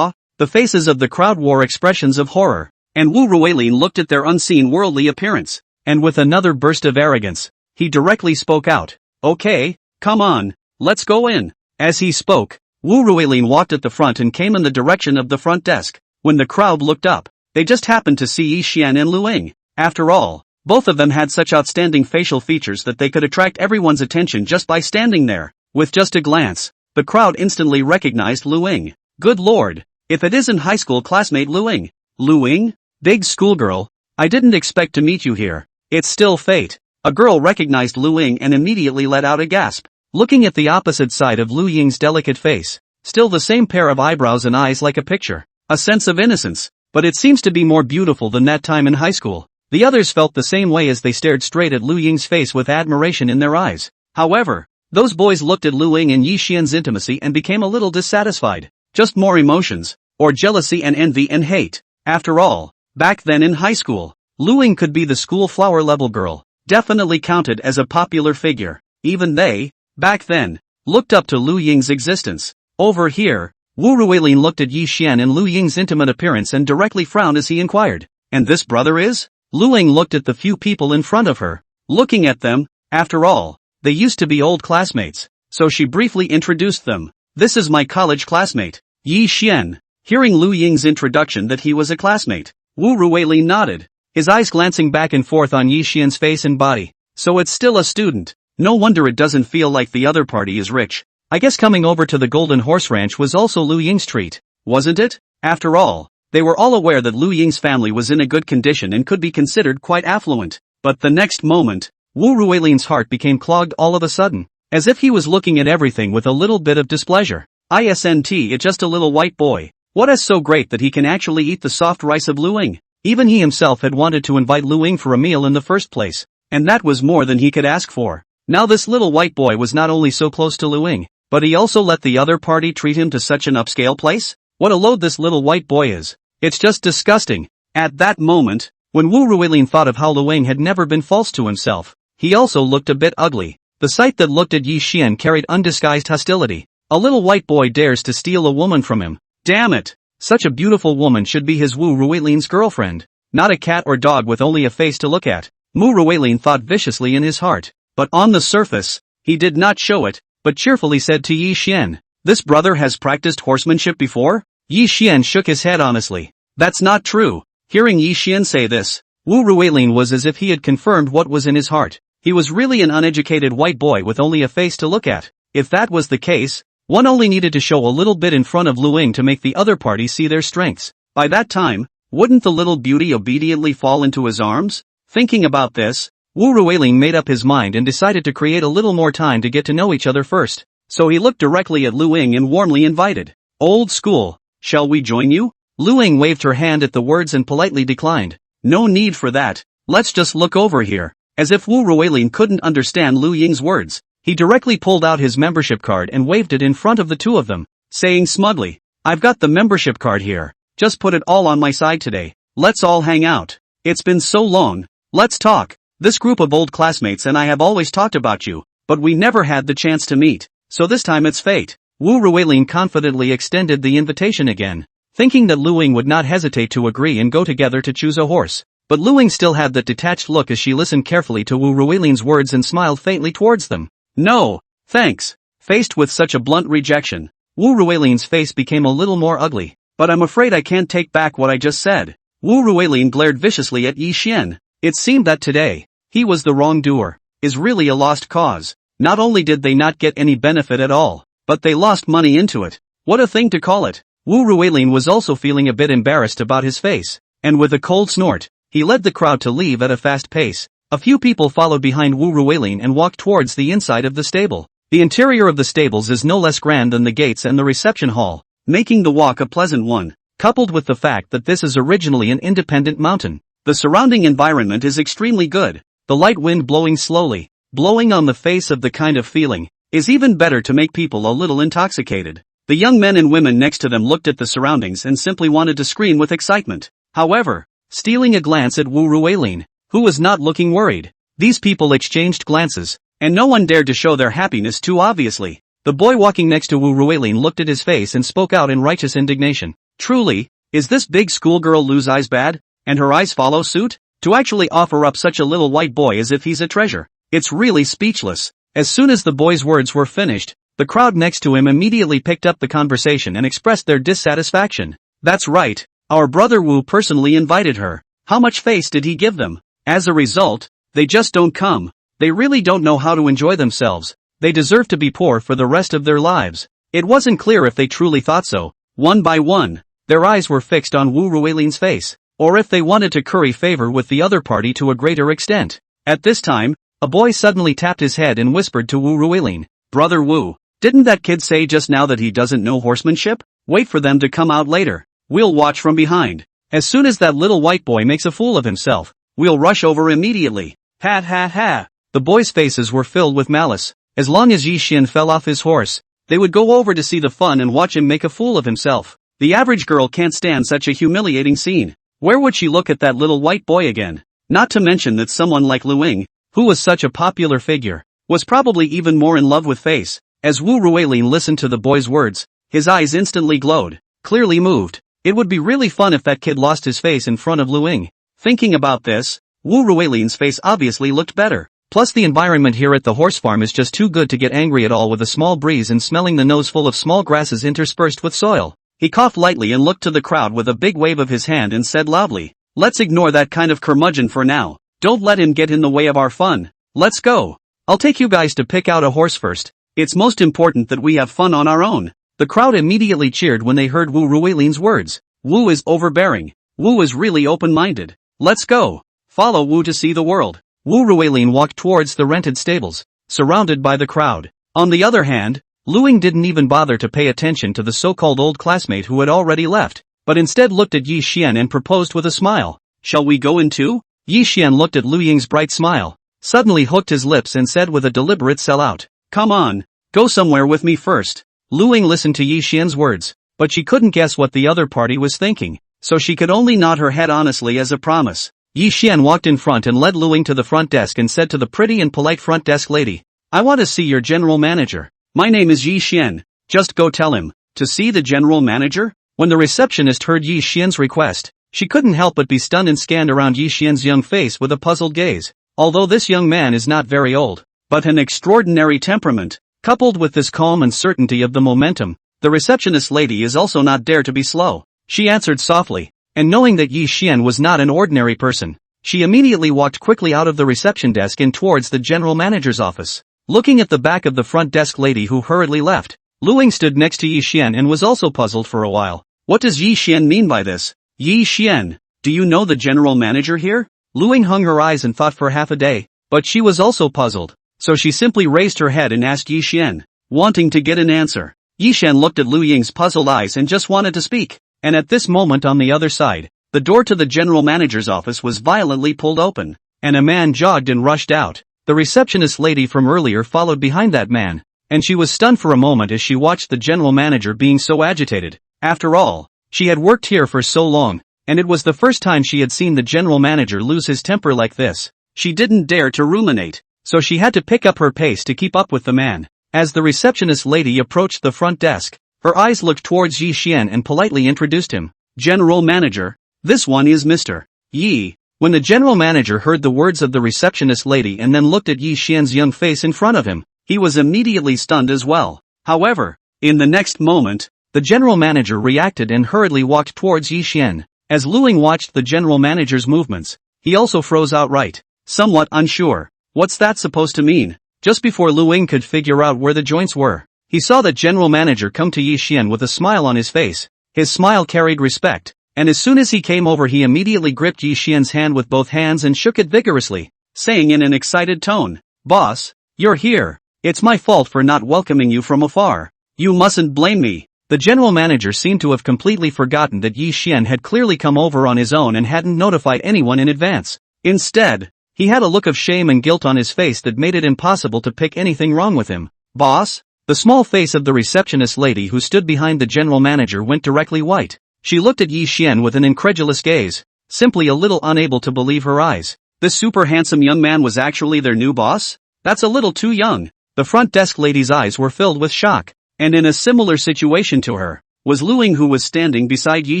The faces of the crowd wore expressions of horror, and Wu Ruilin looked at their unseen worldly appearance, and with another burst of arrogance, he directly spoke out. Okay, come on, let's go in. As he spoke, Wu Ruilin walked at the front and came in the direction of the front desk. When the crowd looked up, they just happened to see Yi Xian and Lu Ying. After all, both of them had such outstanding facial features that they could attract everyone's attention just by standing there. With just a glance, the crowd instantly recognized Lu Ying. Good lord, if it isn't high school classmate Lu Ying. Lu Ying? Big schoolgirl, I didn't expect to meet you here. It's still fate. A girl recognized Lu Ying and immediately let out a gasp. Looking at the opposite side of Lu Ying's delicate face, still the same pair of eyebrows and eyes like a picture. A sense of innocence, but it seems to be more beautiful than that time in high school. The others felt the same way as they stared straight at Lu Ying's face with admiration in their eyes. However, those boys looked at Lu Ying and Yi Xian's intimacy and became a little dissatisfied. Just more emotions, or jealousy and envy and hate. After all, back then in high school, Lu Ying could be the school flower level girl, definitely counted as a popular figure. Even they, back then, looked up to Lu Ying's existence. Over here, Wu Ruilin looked at Yi Xian and Lu Ying's intimate appearance and directly frowned as he inquired. And this brother is? Lu Ying looked at the few people in front of her. Looking at them, after all, they used to be old classmates, so she briefly introduced them. This is my college classmate, Yi Xian. Hearing Lu Ying's introduction that he was a classmate, Wu Ruilin nodded, his eyes glancing back and forth on Yi Xian's face and body. So it's still a student. No wonder it doesn't feel like the other party is rich. I guess coming over to the Golden Horse Ranch was also Lu Ying's treat, wasn't it? After all, they were all aware that Lu Ying's family was in a good condition and could be considered quite affluent. But the next moment, Wu Ruilin's heart became clogged all of a sudden, as if he was looking at everything with a little bit of displeasure. Isn't it just a little white boy? What is so great that he can actually eat the soft rice of Lu Ying? Even he himself had wanted to invite Lu Ying for a meal in the first place, and that was more than he could ask for. Now this little white boy was not only so close to Lu Ying, but he also let the other party treat him to such an upscale place? What a load this little white boy is. It's just disgusting. At that moment, when Wu Ruilin thought of how Lu Ying had never been false to himself, he also looked a bit ugly. The sight that looked at Yi Xian carried undisguised hostility. A little white boy dares to steal a woman from him. Damn it! Such a beautiful woman should be his Wu Ruilin's girlfriend, not a cat or dog with only a face to look at. Wu Ruilin thought viciously in his heart, but on the surface, he did not show it, but cheerfully said to Yi Xian, "This brother has practiced horsemanship before?" Yi Xian shook his head honestly. "That's not true." Hearing Yi Xian say this, Wu Ruilin was as if he had confirmed what was in his heart. He was really an uneducated white boy with only a face to look at. If that was the case, one only needed to show a little bit in front of Lu Ying to make the other party see their strengths. By that time, wouldn't the little beauty obediently fall into his arms? Thinking about this, Wu Ruilin made up his mind and decided to create a little more time to get to know each other first. So he looked directly at Lu Ying and warmly invited. "Old school, shall we join you?" Lu Ying waved her hand at the words and politely declined. "No need for that, let's just look over here." As if Wu Ruilin couldn't understand Lu Ying's words, he directly pulled out his membership card and waved it in front of the two of them, saying smugly, "I've got the membership card here, just put it all on my side today. Let's all hang out. It's been so long, let's talk. This group of old classmates and I have always talked about you, but we never had the chance to meet, so this time it's fate." Wu Ruilin confidently extended the invitation again, thinking that Lu Ying would not hesitate to agree and go together to choose a horse. But Lu Ying still had that detached look as she listened carefully to Wu Ruilin's words and smiled faintly towards them. "No, thanks." Faced with such a blunt rejection, Wu Ruilin's face became a little more ugly. "But I'm afraid I can't take back what I just said." Wu Ruilin glared viciously at Yi Xian. It seemed that today, he was the wrongdoer, is really a lost cause. Not only did they not get any benefit at all, but they lost money into it. What a thing to call it. Wu Ruilin was also feeling a bit embarrassed about his face, and with a cold snort, he led the crowd to leave at a fast pace. A few people followed behind Wu Ruilin and walked towards the inside of the stable. The interior of the stables is no less grand than the gates and the reception hall, making the walk a pleasant one, coupled with the fact that this is originally an independent mountain. The surrounding environment is extremely good. The light wind blowing slowly, blowing on the face of the kind of feeling, is even better to make people a little intoxicated. The young men and women next to them looked at the surroundings and simply wanted to scream with excitement. However, stealing a glance at Wu Ruilin, who was not looking worried, these people exchanged glances, and no one dared to show their happiness too obviously. The boy walking next to Wu Ruilin looked at his face and spoke out in righteous indignation. Truly, is this big schoolgirl Lu's eyes bad? And her eyes follow suit? To actually offer up such a little white boy as if he's a treasure. It's really speechless. As soon as the boy's words were finished, the crowd next to him immediately picked up the conversation and expressed their dissatisfaction. That's right, our brother Wu personally invited her. How much face did he give them? As a result, they just don't come. They really don't know how to enjoy themselves. They deserve to be poor for the rest of their lives. It wasn't clear if they truly thought so. One by one, their eyes were fixed on Wu Ruilin's face, or if they wanted to curry favor with the other party to a greater extent. At this time, a boy suddenly tapped his head and whispered to Wu Ruilin, "Brother Wu, didn't that kid say just now that he doesn't know horsemanship? Wait for them to come out later. We'll watch from behind. As soon as that little white boy makes a fool of himself, we'll rush over immediately." Ha ha ha. The boys' faces were filled with malice. As long as Yi Xian fell off his horse, they would go over to see the fun and watch him make a fool of himself. The average girl can't stand such a humiliating scene. Where would she look at that little white boy again? Not to mention that someone like Lu Ying, who was such a popular figure, was probably even more in love with face. As Wu Ruilin listened to the boy's words, his eyes instantly glowed, clearly moved. It would be really fun if that kid lost his face in front of Lu Ying. Thinking about this, Wu Ruilin's face obviously looked better. Plus the environment here at the horse farm is just too good to get angry at all with a small breeze and smelling the nose full of small grasses interspersed with soil. He coughed lightly and looked to the crowd with a big wave of his hand and said loudly, "Let's ignore that kind of curmudgeon for now. Don't let him get in the way of our fun. Let's go. I'll take you guys to pick out a horse first. It's most important that we have fun on our own." The crowd immediately cheered when they heard Wu Ruilin's words. Wu is overbearing. Wu is really open-minded. Let's go. Follow Wu to see the world. Wu Ruilin walked towards the rented stables, surrounded by the crowd. On the other hand, Lu Ying didn't even bother to pay attention to the so-called old classmate who had already left, but instead looked at Yi Xian and proposed with a smile. "Shall we go in too?" Yi Xian looked at Lu Ying's bright smile, suddenly hooked his lips and said with a deliberate sellout, "Come on, go somewhere with me first." Lu Ying listened to Yi Xian's words, but she couldn't guess what the other party was thinking, so she could only nod her head honestly as a promise. Yi Xian walked in front and led Lu Ying to the front desk and said to the pretty and polite front desk lady, "I want to see your general manager. My name is Yi Xian. Just go tell him." To see the general manager? When the receptionist heard Yi Xian's request, she couldn't help but be stunned and scanned around Yi Xian's young face with a puzzled gaze. Although this young man is not very old, but an extraordinary temperament, coupled with this calm and certainty of the momentum, the receptionist lady is also not dare to be slow. She answered softly, and knowing that Yi Xian was not an ordinary person, she immediately walked quickly out of the reception desk and towards the general manager's office. Looking at the back of the front desk lady who hurriedly left, Lu Ying stood next to Yi Xian and was also puzzled for a while. What does Yi Xian mean by this? "Yi Xian, do you know the general manager here?" Lu Ying hung her eyes and thought for half a day, but she was also puzzled, so she simply raised her head and asked Yi Xian, wanting to get an answer. Yi Xian looked at Lu Ying's puzzled eyes and just wanted to speak. And at this moment on the other side, the door to the general manager's office was violently pulled open, and a man jogged and rushed out. The receptionist lady from earlier followed behind that man, and she was stunned for a moment as she watched the general manager being so agitated. After all, she had worked here for so long, and it was the first time she had seen the general manager lose his temper like this. She didn't dare to ruminate, so she had to pick up her pace to keep up with the man. As the receptionist lady approached the front desk, her eyes looked towards Yi Xian and politely introduced him. "General manager, this one is Mr. Yi." When the general manager heard the words of the receptionist lady and then looked at Yi Xian's young face in front of him, he was immediately stunned as well. However, in the next moment, the general manager reacted and hurriedly walked towards Yi Xian. As Lu Ying watched the general manager's movements, he also froze outright, somewhat unsure. What's that supposed to mean? Just before Lu Ying could figure out where the joints were, he saw the general manager come to Yi Xian with a smile on his face. His smile carried respect, and as soon as he came over he immediately gripped Yi Xian's hand with both hands and shook it vigorously, saying in an excited tone, "Boss, you're here. It's my fault for not welcoming you from afar. You mustn't blame me." The general manager seemed to have completely forgotten that Yi Xian had clearly come over on his own and hadn't notified anyone in advance. Instead, he had a look of shame and guilt on his face that made it impossible to pick anything wrong with him. "Boss?" The small face of the receptionist lady who stood behind the general manager went directly white. She looked at Yi Xian with an incredulous gaze, simply a little unable to believe her eyes. This super handsome young man was actually their new boss? That's a little too young. The front desk lady's eyes were filled with shock. And in a similar situation to her was Luing, who was standing beside Yi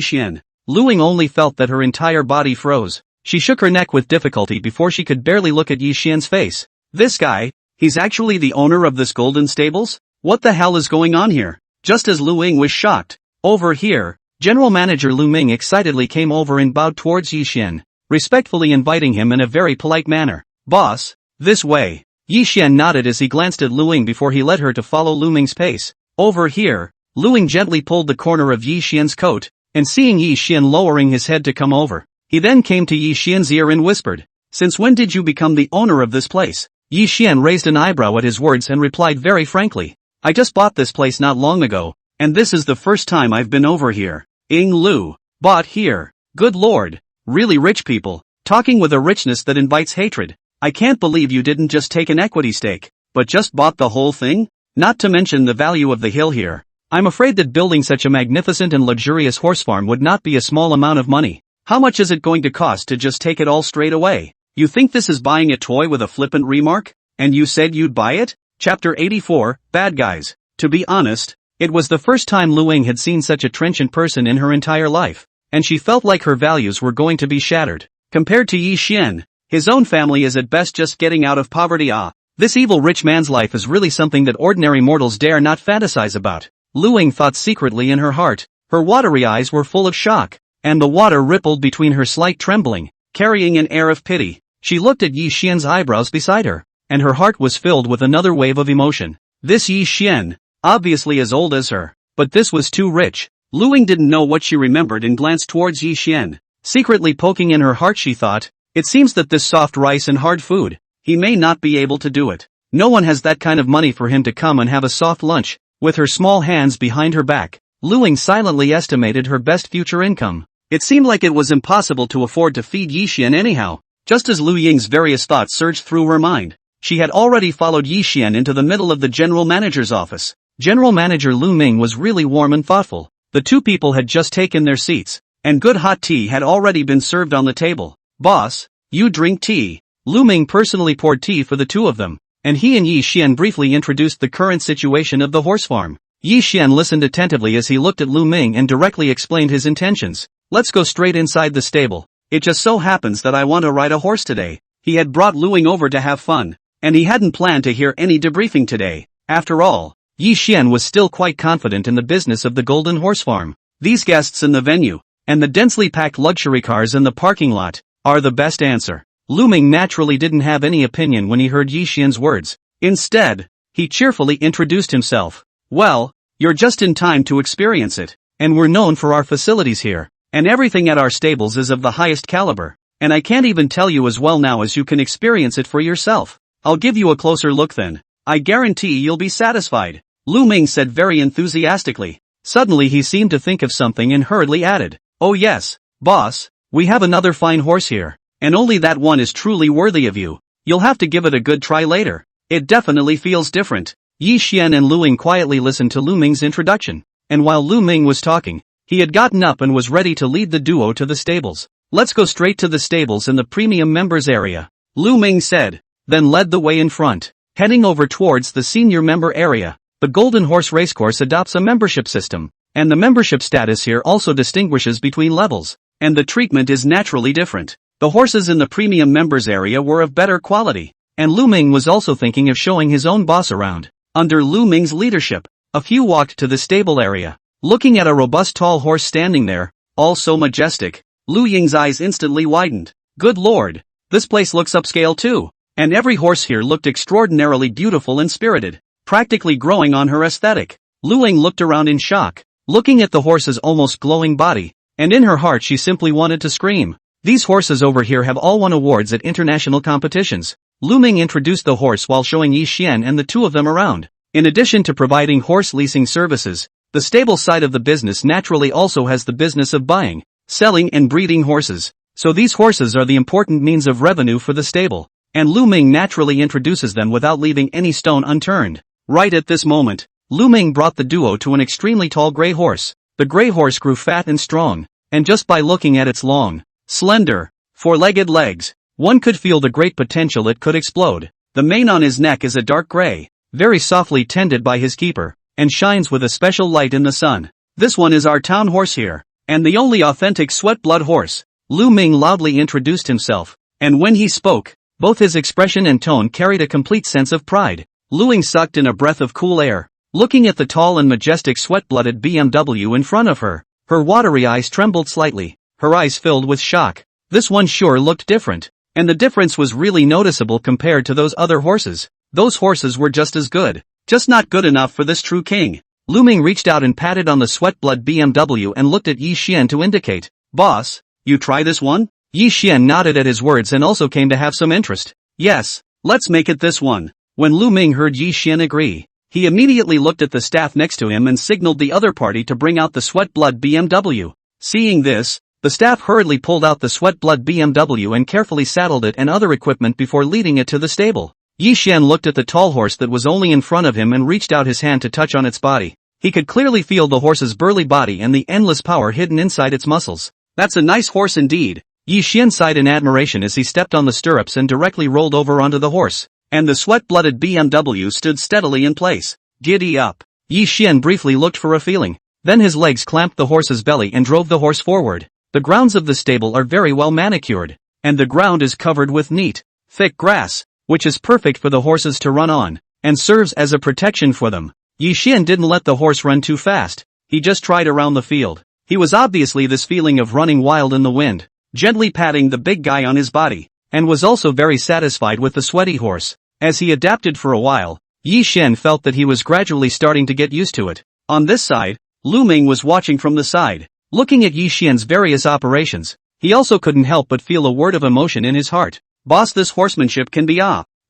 Xian. Luing only felt that her entire body froze. She shook her neck with difficulty before she could barely look at Yi Xian's face. This guy, he's actually the owner of this golden stables? What the hell is going on here? Just as Luing was shocked. Over here, General Manager Lu Ming excitedly came over and bowed towards Yi Xian, respectfully inviting him in a very polite manner. Boss, this way. Yi Xian nodded as he glanced at Luing before he led her to follow Lu Ming's pace. Over here, Luing gently pulled the corner of Yi Xian's coat, and seeing Yi Xian lowering his head to come over, he then came to Yi Xian's ear and whispered, "Since when did you become the owner of this place?" Yi Xian raised an eyebrow at his words and replied very frankly, "I just bought this place not long ago, and this is the first time I've been over here." Ing Lu, bought here. Good lord, really rich people, talking with a richness that invites hatred. I can't believe you didn't just take an equity stake, but just bought the whole thing? Not to mention the value of the hill here. I'm afraid that building such a magnificent and luxurious horse farm would not be a small amount of money. How much is it going to cost to just take it all straight away? You think this is buying a toy with a flippant remark? And you said you'd buy it? Chapter 84, Bad Guys. To be honest, it was the first time Luing had seen such a trenchant person in her entire life, and she felt like her values were going to be shattered. Compared to Yi Xian, his own family is at best just getting out of poverty. This evil rich man's life is really something that ordinary mortals dare not fantasize about. Luing thought secretly in her heart. Her watery eyes were full of shock, and the water rippled between her slight trembling, carrying an air of pity. She looked at Yi Xian's eyebrows beside her, and her heart was filled with another wave of emotion. This Yi Xian, obviously as old as her, but this was too rich. Luing didn't know what she remembered and glanced towards Yi Xian. Secretly poking in her heart, she thought, it seems that this soft rice and hard food, he may not be able to do it. No one has that kind of money for him to come and have a soft lunch. With her small hands behind her back, Luing silently estimated her best future income. It seemed like it was impossible to afford to feed Yi Xian anyhow. Just as Lu Ying's various thoughts surged through her mind, she had already followed Yi Xian into the middle of the general manager's office. General Manager Lu Ming was really warm and thoughtful. The two people had just taken their seats, and good hot tea had already been served on the table. Boss, you drink tea. Lu Ming personally poured tea for the two of them, and he and Yi Xian briefly introduced the current situation of the horse farm. Yi Xian listened attentively as he looked at Lu Ming and directly explained his intentions. Let's go straight inside the stable. It just so happens that I want to ride a horse today. He had brought Luing over to have fun, and he hadn't planned to hear any debriefing today. After all, Yi Xian was still quite confident in the business of the Golden Horse Farm. These guests in the venue, and the densely packed luxury cars in the parking lot, are the best answer. Lu Ming naturally didn't have any opinion when he heard Yi Xian's words. Instead, he cheerfully introduced himself. Well, you're just in time to experience it, and we're known for our facilities here, and everything at our stables is of the highest caliber, and I can't even tell you as well now as you can experience it for yourself. I'll give you a closer look then. I guarantee you'll be satisfied, Lu Ming said very enthusiastically. Suddenly he seemed to think of something and hurriedly added, "Oh yes, boss, we have another fine horse here, and only that one is truly worthy of you. You'll have to give it a good try later. It definitely feels different." Yi Xian and Luing quietly listened to Lu Ming's introduction, and while Lu Ming was talking, he had gotten up and was ready to lead the duo to the stables. "Let's go straight to the stables in the premium members area," Lu Ming said, then led the way in front. Heading over towards the senior member area, the Golden Horse Racecourse adopts a membership system, and the membership status here also distinguishes between levels, and the treatment is naturally different. The horses in the premium members area were of better quality, and Lu Ming was also thinking of showing his own boss around. Under Lu Ming's leadership, a few walked to the stable area. Looking at a robust tall horse standing there, all so majestic, Lu Ying's eyes instantly widened. Good lord, this place looks upscale too, and every horse here looked extraordinarily beautiful and spirited, practically growing on her aesthetic. Lu Ying looked around in shock, looking at the horse's almost glowing body, and in her heart she simply wanted to scream. These horses over here have all won awards at international competitions. Lu Ming introduced the horse while showing Yi Xian and the two of them around. In addition to providing horse leasing services, the stable side of the business naturally also has the business of buying, selling and breeding horses. So these horses are the important means of revenue for the stable, and Lu Ming naturally introduces them without leaving any stone unturned. Right at this moment, Lu Ming brought the duo to an extremely tall gray horse. The gray horse grew fat and strong, and just by looking at its long, slender, four-legged legs, one could feel the great potential it could explode. The mane on his neck is a dark gray, very softly tended by his keeper, and shines with a special light in the sun. This one is our town horse here, and the only authentic sweat blood horse. Lu Ming loudly introduced himself, and when he spoke, both his expression and tone carried a complete sense of pride. Lu Ming sucked in a breath of cool air, looking at the tall and majestic sweat-blooded BMW in front of her. Her watery eyes trembled slightly, her eyes filled with shock. This one sure looked different, and the difference was really noticeable compared to those other horses. Those horses were just as good, just not good enough for this true king. Lu Ming reached out and patted on the sweat-blood BMW and looked at Yi Xian to indicate, "Boss, you try this one?" Yi Xian nodded at his words and also came to have some interest. "Yes, let's make it this one." When Lu Ming heard Yi Xian agree, he immediately looked at the staff next to him and signaled the other party to bring out the sweat-blood BMW. Seeing this, the staff hurriedly pulled out the sweat-blood BMW and carefully saddled it and other equipment before leading it to the stable. Yi Xian looked at the tall horse that was only in front of him and reached out his hand to touch on its body. He could clearly feel the horse's burly body and the endless power hidden inside its muscles. "That's a nice horse indeed." Yi Xian sighed in admiration as he stepped on the stirrups and directly rolled over onto the horse, and the sweat-blooded BMW stood steadily in place. "Giddy up." Yi Xian briefly looked for a feeling, then his legs clamped the horse's belly and drove the horse forward. The grounds of the stable are very well manicured, and the ground is covered with neat, thick grass, which is perfect for the horses to run on, and serves as a protection for them. Yi Xian didn't let the horse run too fast, he just tried around the field. He was obviously this feeling of running wild in the wind, gently patting the big guy on his body, and was also very satisfied with the sweaty horse. As he adapted for a while, Yi Xian felt that he was gradually starting to get used to it. On this side, Lu Ming was watching from the side, looking at Yi Xian's various operations. He also couldn't help but feel a word of emotion in his heart. "Boss, this horsemanship can be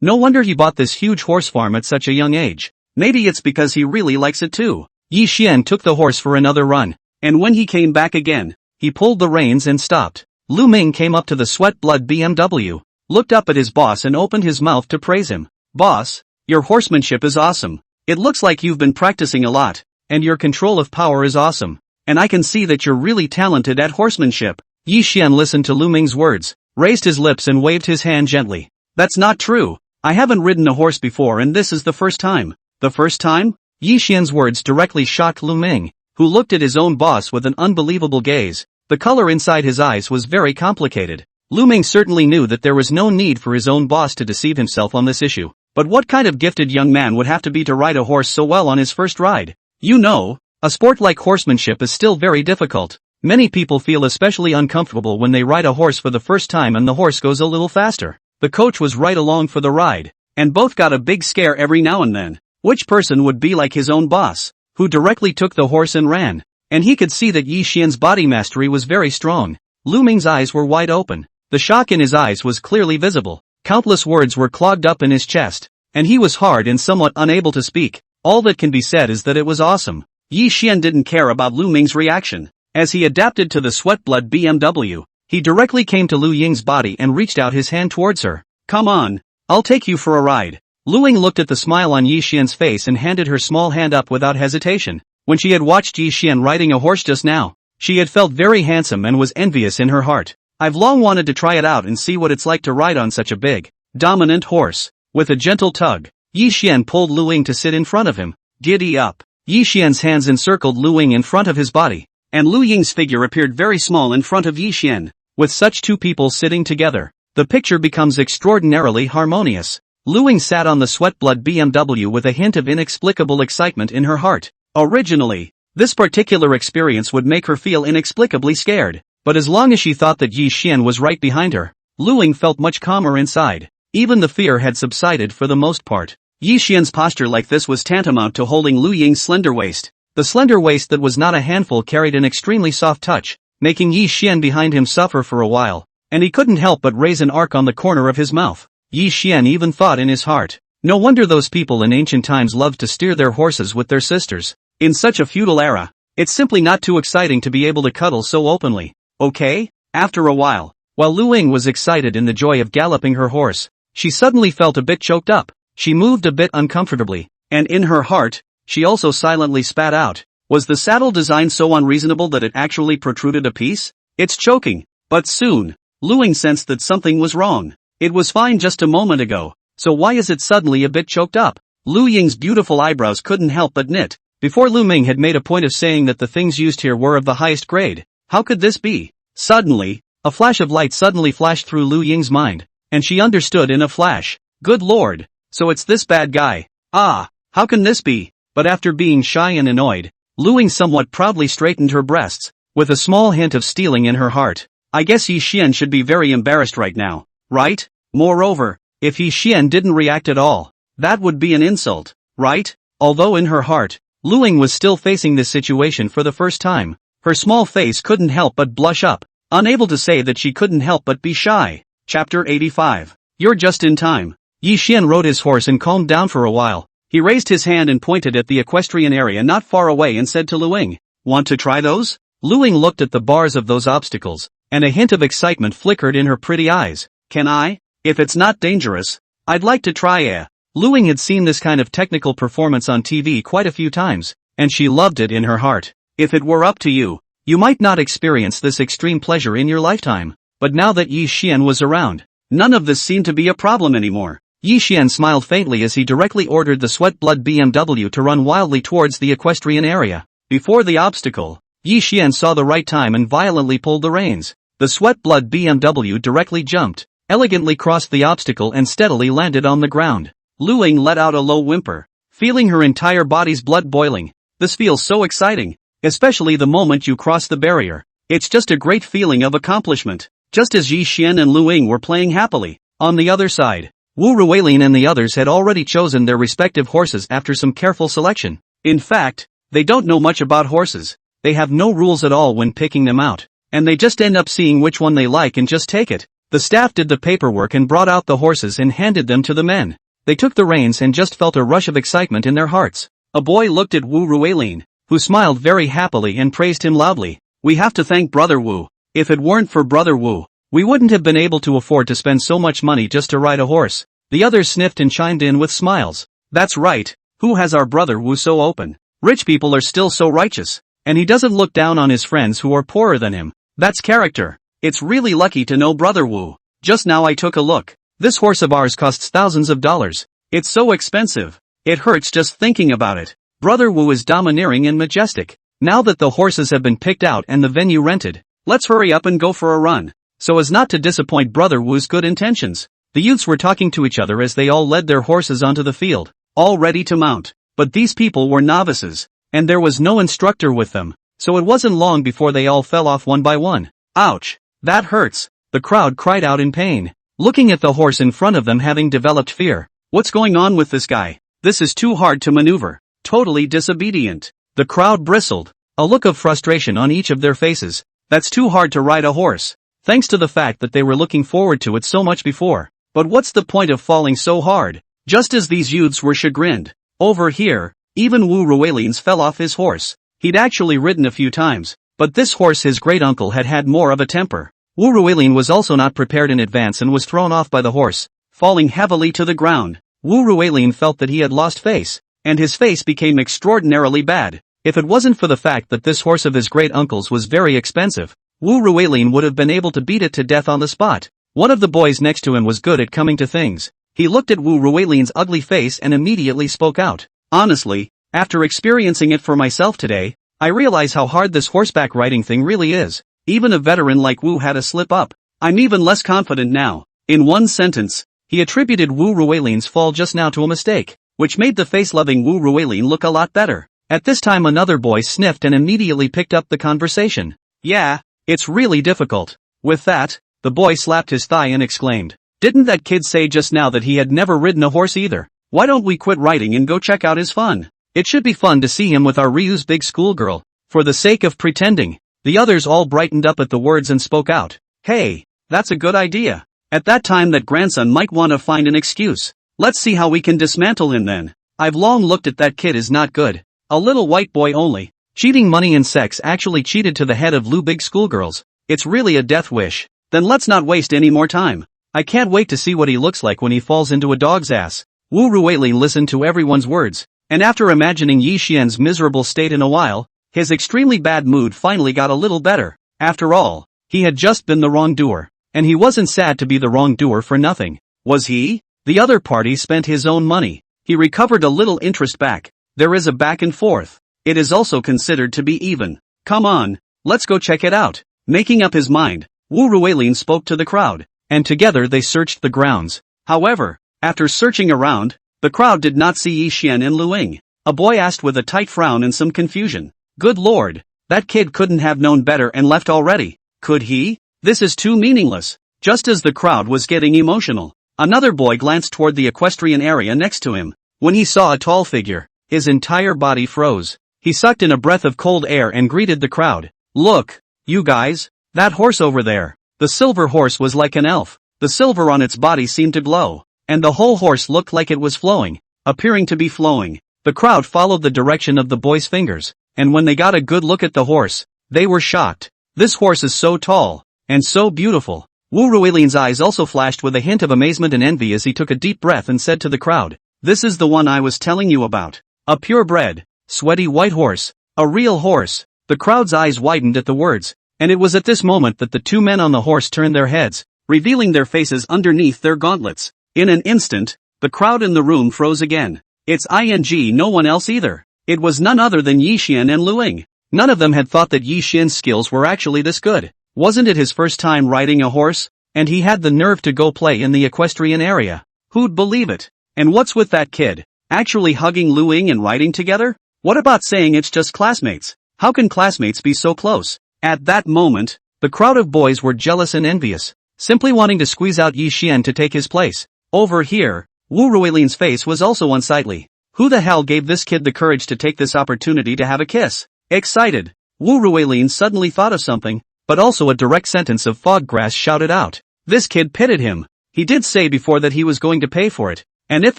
no wonder he bought this huge horse farm at such a young age. Maybe it's because he really likes it too." Yi Xian took the horse for another run, and when he came back again, he pulled the reins and stopped. Lu Ming came up to the sweat-blood BMW, looked up at his boss and opened his mouth to praise him. "Boss, your horsemanship is awesome. It looks like you've been practicing a lot, and your control of power is awesome. And I can see that you're really talented at horsemanship." Yi Xian listened to Lu Ming's words, raised his lips and waved his hand gently. "That's not true. I haven't ridden a horse before and this is the first time." "The first time?" Yi Xian's words directly shocked Lu Ming, who looked at his own boss with an unbelievable gaze. The color inside his eyes was very complicated. Lu Ming certainly knew that there was no need for his own boss to deceive himself on this issue. But what kind of gifted young man would have to be to ride a horse so well on his first ride? You know, a sport like horsemanship is still very difficult. Many people feel especially uncomfortable when they ride a horse for the first time and the horse goes a little faster. The coach was right along for the ride, and both got a big scare every now and then. Which person would be like his own boss, who directly took the horse and ran? And he could see that Yi Xian's body mastery was very strong. Lu Ming's eyes were wide open. The shock in his eyes was clearly visible. Countless words were clogged up in his chest, and he was hard and somewhat unable to speak. All that can be said is that it was awesome. Yi Xian didn't care about Lu Ming's reaction. As he adapted to the sweat-blood BMW, he directly came to Lu Ying's body and reached out his hand towards her. "Come on, I'll take you for a ride." Lu Ying looked at the smile on Yi Xian's face and handed her small hand up without hesitation. When she had watched Yi Xian riding a horse just now, she had felt very handsome and was envious in her heart. "I've long wanted to try it out and see what it's like to ride on such a big, dominant horse." With a gentle tug, Yi Xian pulled Lu Ying to sit in front of him. "Giddy up." Yi Xian's hands encircled Lu Ying in front of his body, and Lu Ying's figure appeared very small in front of Yi Xian. With such two people sitting together, the picture becomes extraordinarily harmonious. Lu Ying sat on the sweat-blood BMW with a hint of inexplicable excitement in her heart. Originally, this particular experience would make her feel inexplicably scared, but as long as she thought that Yi Xian was right behind her, Lu Ying felt much calmer inside. Even the fear had subsided for the most part. Yi Xian's posture like this was tantamount to holding Lu Ying's slender waist. The slender waist that was not a handful carried an extremely soft touch, making Yi Xian behind him suffer for a while, and he couldn't help but raise an arc on the corner of his mouth. Yi Xian even thought in his heart, no wonder those people in ancient times loved to steer their horses with their sisters. In such a feudal era, it's simply not too exciting to be able to cuddle so openly. Okay? After a while Lu Ying was excited in the joy of galloping her horse, she suddenly felt a bit choked up. She moved a bit uncomfortably, and in her heart, she also silently spat out. Was the saddle design so unreasonable that it actually protruded a piece? It's choking. But soon, Lu Ying sensed that something was wrong. It was fine just a moment ago, so why is it suddenly a bit choked up? Lu Ying's beautiful eyebrows couldn't help but knit. Before Lu Ming had made a point of saying that the things used here were of the highest grade. How could this be? Suddenly, a flash of light suddenly flashed through Lu Ying's mind, and she understood in a flash. Good lord, so it's this bad guy. Ah, how can this be? But after being shy and annoyed, Lu Ying somewhat proudly straightened her breasts, with a small hint of stealing in her heart. I guess Yi Xian should be very embarrassed right now, right? Moreover, if Yi Xian didn't react at all, that would be an insult, right? Although in her heart, Lu Ying was still facing this situation for the first time, her small face couldn't help but blush up, unable to say that she couldn't help but be shy. Chapter 85. You're just in time. Yi Xian rode his horse and calmed down for a while. He raised his hand and pointed at the equestrian area not far away and said to Lu Ying, "Want to try those?" Lu Ying looked at the bars of those obstacles, and a hint of excitement flickered in her pretty eyes. Can I? If it's not dangerous, I'd like to try. Lu Ying had seen this kind of technical performance on TV quite a few times, and she loved it in her heart. If it were up to you, you might not experience this extreme pleasure in your lifetime. But now that Yi Xian was around, none of this seemed to be a problem anymore. Yi Xian smiled faintly as he directly ordered the sweat-blood BMW to run wildly towards the equestrian area. Before the obstacle, Yi Xian saw the right time and violently pulled the reins. The sweat-blood BMW directly jumped, elegantly crossed the obstacle and steadily landed on the ground. Lu Ying let out a low whimper, feeling her entire body's blood boiling. This feels so exciting, especially the moment you cross the barrier. It's just a great feeling of accomplishment. Just as Yi Xian and Lu Ying were playing happily, on the other side, Wu Ruilin and the others had already chosen their respective horses after some careful selection. In fact, they don't know much about horses. They have no rules at all when picking them out, and they just end up seeing which one they like and just take it. The staff did the paperwork and brought out the horses and handed them to the men. They took the reins and just felt a rush of excitement in their hearts. A boy looked at Wu Ruilin, who smiled very happily and praised him loudly. "We have to thank Brother Wu. If it weren't for Brother Wu, we wouldn't have been able to afford to spend so much money just to ride a horse." The others sniffed and chimed in with smiles. "That's right, who has our Brother Wu so open? Rich people are still so righteous, and he doesn't look down on his friends who are poorer than him. That's character. It's really lucky to know Brother Wu. Just now I took a look. This horse of ours costs thousands of dollars. It's so expensive. It hurts just thinking about it. Brother Wu is domineering and majestic. Now that the horses have been picked out and the venue rented, let's hurry up and go for a run, so as not to disappoint Brother Wu's good intentions." The youths were talking to each other as they all led their horses onto the field, all ready to mount. But these people were novices, and there was no instructor with them, so it wasn't long before they all fell off one by one. "Ouch! That hurts!" The crowd cried out in pain, looking at the horse in front of them having developed fear. "What's going on with this guy? This is too hard to maneuver. Totally disobedient." The crowd bristled, a look of frustration on each of their faces. That's too hard to ride a horse, thanks to the fact that they were looking forward to it so much before. But what's the point of falling so hard? Just as these youths were chagrined, over here, even Wu Ruilin's fell off his horse. He'd actually ridden a few times, but this horse his great-uncle had had more of a temper. Wu Ruilin was also not prepared in advance and was thrown off by the horse, falling heavily to the ground. Wu Ruilin felt that he had lost face, and his face became extraordinarily bad. If it wasn't for the fact that this horse of his great-uncle's was very expensive, Wu Ruilin would have been able to beat it to death on the spot. One of the boys next to him was good at coming to things. He looked at Wu Ruilin's ugly face and immediately spoke out. "Honestly, after experiencing it for myself today, I realize how hard this horseback riding thing really is. Even a veteran like Wu had a slip-up. I'm even less confident now." In one sentence, he attributed Wu Ruilin's fall just now to a mistake, which made the face-loving Wu Ruilin look a lot better. At this time another boy sniffed and immediately picked up the conversation. "Yeah, it's really difficult." With that, the boy slapped his thigh and exclaimed, "Didn't that kid say just now that he had never ridden a horse either? Why don't we quit riding and go check out his fun? It should be fun to see him with our Ryu's big schoolgirl, for the sake of pretending." The others all brightened up at the words and spoke out. "Hey, that's a good idea. At that time that grandson might want to find an excuse. Let's see how we can dismantle him then. I've long looked at that kid as not good. A little white boy only. Cheating money and sex actually cheated to the head of Lu big schoolgirls. It's really a death wish. Then let's not waste any more time. I can't wait to see what he looks like when he falls into a dog's ass." Wu Ruilin listened to everyone's words, and after imagining Yi Xian's miserable state in a while, his extremely bad mood finally got a little better. After all, he had just been the wrongdoer, and he wasn't sad to be the wrongdoer for nothing. Was he? The other party spent his own money. He recovered a little interest back. There is a back and forth. It is also considered to be even. Come on, let's go check it out. Making up his mind, Wu Ruilin spoke to the crowd, and together they searched the grounds. However, after searching around, the crowd did not see Yi Xian and Lu Ying. A boy asked with a tight frown and some confusion. Good lord, that kid couldn't have known better and left already. Could he? This is too meaningless. Just as the crowd was getting emotional, another boy glanced toward the equestrian area next to him. When he saw a tall figure, his entire body froze. He sucked in a breath of cold air and greeted the crowd. Look, you guys, that horse over there. The silver horse was like an elf. The silver on its body seemed to glow, and the whole horse looked like it was flowing, appearing to be flowing. The crowd followed the direction of the boy's fingers, and when they got a good look at the horse, they were shocked. This horse is so tall, and so beautiful. Wu Ruilin's eyes also flashed with a hint of amazement and envy as he took a deep breath and said to the crowd, "This is the one I was telling you about. A purebred, sweaty white horse. A real horse." The crowd's eyes widened at the words, and it was at this moment that the two men on the horse turned their heads, revealing their faces underneath their gauntlets. In an instant, the crowd in the room froze again. It's no one else either. It was none other than Yi Xian and Lu Ying. None of them had thought that Yi Xian's skills were actually this good. Wasn't it his first time riding a horse? And he had the nerve to go play in the equestrian area. Who'd believe it? And what's with that kid? Actually hugging Lu Ying and riding together? What about saying it's just classmates? How can classmates be so close? At that moment, the crowd of boys were jealous and envious, simply wanting to squeeze out Yi Xian to take his place. Over here, Wu Ruilin's face was also unsightly. Who the hell gave this kid the courage to take this opportunity to have a kiss? Excited, Wu Ruilin suddenly thought of something, but also a direct sentence of Foggrass shouted out. This kid pitted him. He did say before that he was going to pay for it, and if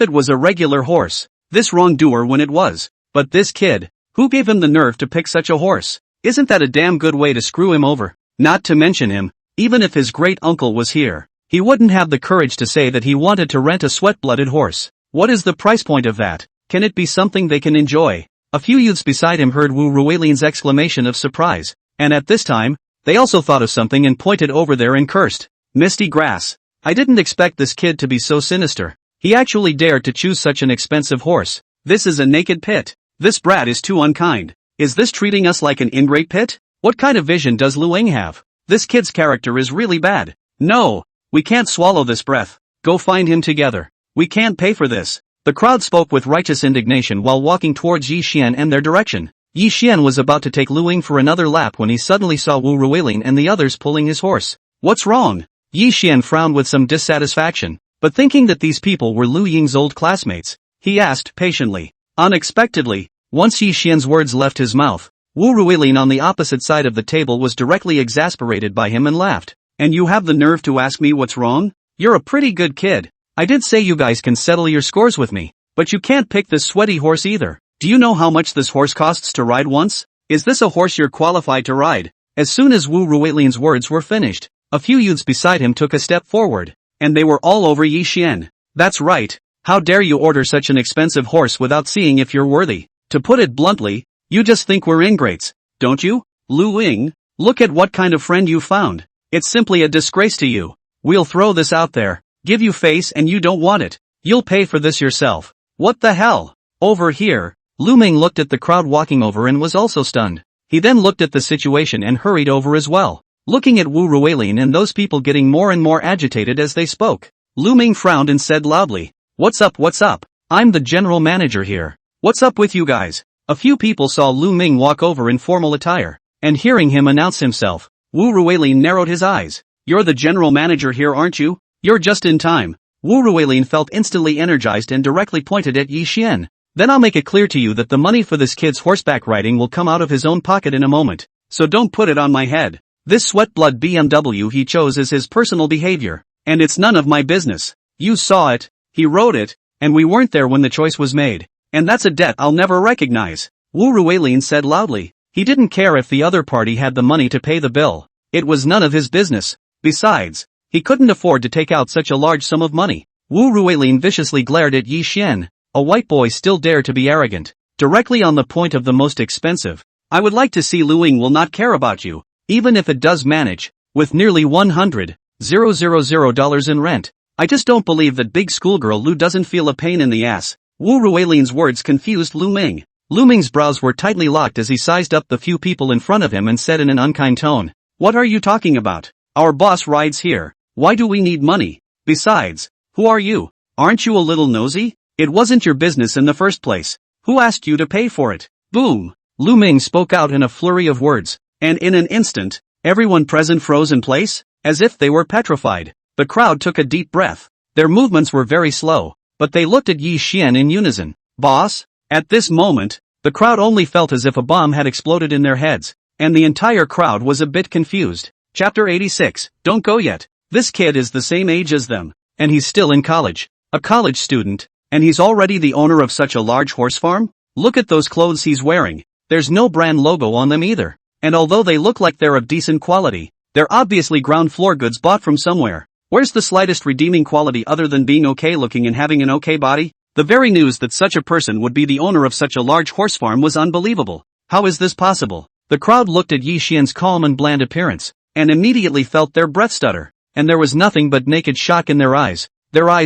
it was a regular horse, this wrongdoer when it was. But this kid, who gave him the nerve to pick such a horse? Isn't that a damn good way to screw him over? Not to mention him, even if his great uncle was here, he wouldn't have the courage to say that he wanted to rent a sweat-blooded horse. What is the price point of that? Can it be something they can enjoy? A few youths beside him heard Wu Ruilin's exclamation of surprise, and at this time, they also thought of something and pointed over there and cursed. Misty grass. I didn't expect this kid to be so sinister. He actually dared to choose such an expensive horse. This is a naked pit. This brat is too unkind. Is this treating us like an ingrate pit? What kind of vision does Lu Ying have? This kid's character is really bad. No, we can't swallow this breath. Go find him together. We can't pay for this. The crowd spoke with righteous indignation while walking towards Yi Xian and their direction. Yi Xian was about to take Lu Ying for another lap when he suddenly saw Wu Ruilin and the others pulling his horse. What's wrong? Yi Xian frowned with some dissatisfaction, but thinking that these people were Lu Ying's old classmates, he asked patiently. Unexpectedly, once Yi Xian's words left his mouth, Wu Ruilin on the opposite side of the table was directly exasperated by him and laughed. And you have the nerve to ask me what's wrong? You're a pretty good kid. I did say you guys can settle your scores with me, but you can't pick this sweaty horse either. Do you know how much this horse costs to ride once? Is this a horse you're qualified to ride? As soon as Wu Ruilin's words were finished, a few youths beside him took a step forward, and they were all over Yi Xian. That's right. How dare you order such an expensive horse without seeing if you're worthy? To put it bluntly, you just think we're ingrates, don't you? Lu Ying, look at what kind of friend you found. It's simply a disgrace to you. We'll throw this out there. Give you face and you don't want it. You'll pay for this yourself. What the hell? Over here, Lu Ming looked at the crowd walking over and was also stunned. He then looked at the situation and hurried over as well, looking at Wu Ruilin and those people getting more and more agitated as they spoke. Lu Ming frowned and said loudly, What's up? I'm the general manager here. What's up with you guys? A few people saw Lu Ming walk over in formal attire, and hearing him announce himself, Wu Ruilin narrowed his eyes. You're the general manager here, aren't you? You're just in time. Wu Ruilin felt instantly energized and directly pointed at Yi Xian. Then I'll make it clear to you that the money for this kid's horseback riding will come out of his own pocket in a moment, so don't put it on my head. This sweat-blood BMW he chose is his personal behavior, and it's none of my business. You saw it, he wrote it, and we weren't there when the choice was made, and that's a debt I'll never recognize. Wu Ruilin said loudly. He didn't care if the other party had the money to pay the bill. It was none of his business. Besides, he couldn't afford to take out such a large sum of money. Wu Ruilin viciously glared at Yi Xian. A white boy still dared to be arrogant. Directly on the point of the most expensive. I would like to see Lu Ying will not care about you, even if it does manage, with nearly $100,000 in rent. I just don't believe that big schoolgirl Lu doesn't feel a pain in the ass. Wu Ruilin's words confused Lu Ming. Lu Ming's brows were tightly locked as he sized up the few people in front of him and said in an unkind tone, "What are you talking about? Our boss rides here. Why do we need money? Besides, who are you? Aren't you a little nosy? It wasn't your business in the first place. Who asked you to pay for it?" Boom! Lu Ming spoke out in a flurry of words, and in an instant, everyone present froze in place, as if they were petrified. The crowd took a deep breath. Their movements were very slow, but they looked at Yi Xian in unison. "Boss?" At this moment, the crowd only felt as if a bomb had exploded in their heads, and the entire crowd was a bit confused. Chapter 86, Don't Go Yet. This kid is the same age as them, and he's still in college. A college student, and he's already the owner of such a large horse farm? Look at those clothes he's wearing. There's no brand logo on them either. And although they look like they're of decent quality, they're obviously ground floor goods bought from somewhere. Where's the slightest redeeming quality other than being okay looking and having an okay body? The very news that such a person would be the owner of such a large horse farm was unbelievable. How is this possible? The crowd looked at Yi Xian's calm and bland appearance, and immediately felt their breath stutter, and there was nothing but naked shock in their eyes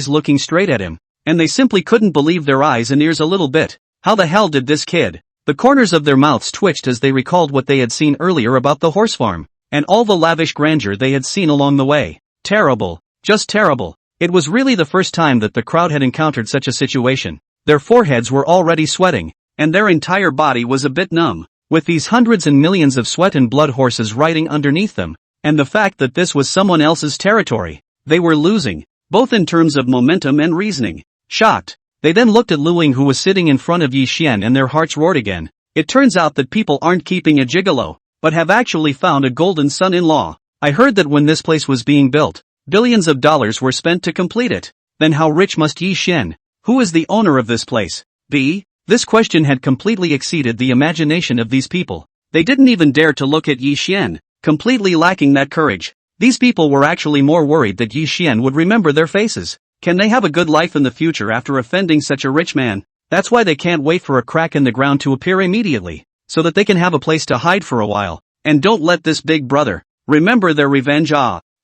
looking straight at him, and they simply couldn't believe their eyes and ears a little bit. How the hell did this kid? The corners of their mouths twitched as they recalled what they had seen earlier about the horse farm, and all the lavish grandeur they had seen along the way. Terrible. Just terrible. It was really the first time that the crowd had encountered such a situation. Their foreheads were already sweating, and their entire body was a bit numb, with these hundreds and millions of sweat and blood horses riding underneath them, and the fact that this was someone else's territory. They were losing, both in terms of momentum and reasoning. Shocked, they then looked at Lu Ying, who was sitting in front of Yi Xian, and their hearts roared again. It turns out that people aren't keeping a gigolo, but have actually found a golden son-in-law. I heard that when this place was being built, billions of dollars were spent to complete it. Then how rich must Yi Xian, who is the owner of this place, be? This question had completely exceeded the imagination of these people. They didn't even dare to look at Yi Xian, completely lacking that courage. These people were actually more worried that Yi Xian would remember their faces. Can they have a good life in the future after offending such a rich man? That's why they can't wait for a crack in the ground to appear immediately, so that they can have a place to hide for a while. And don't let this big brother remember their revenge.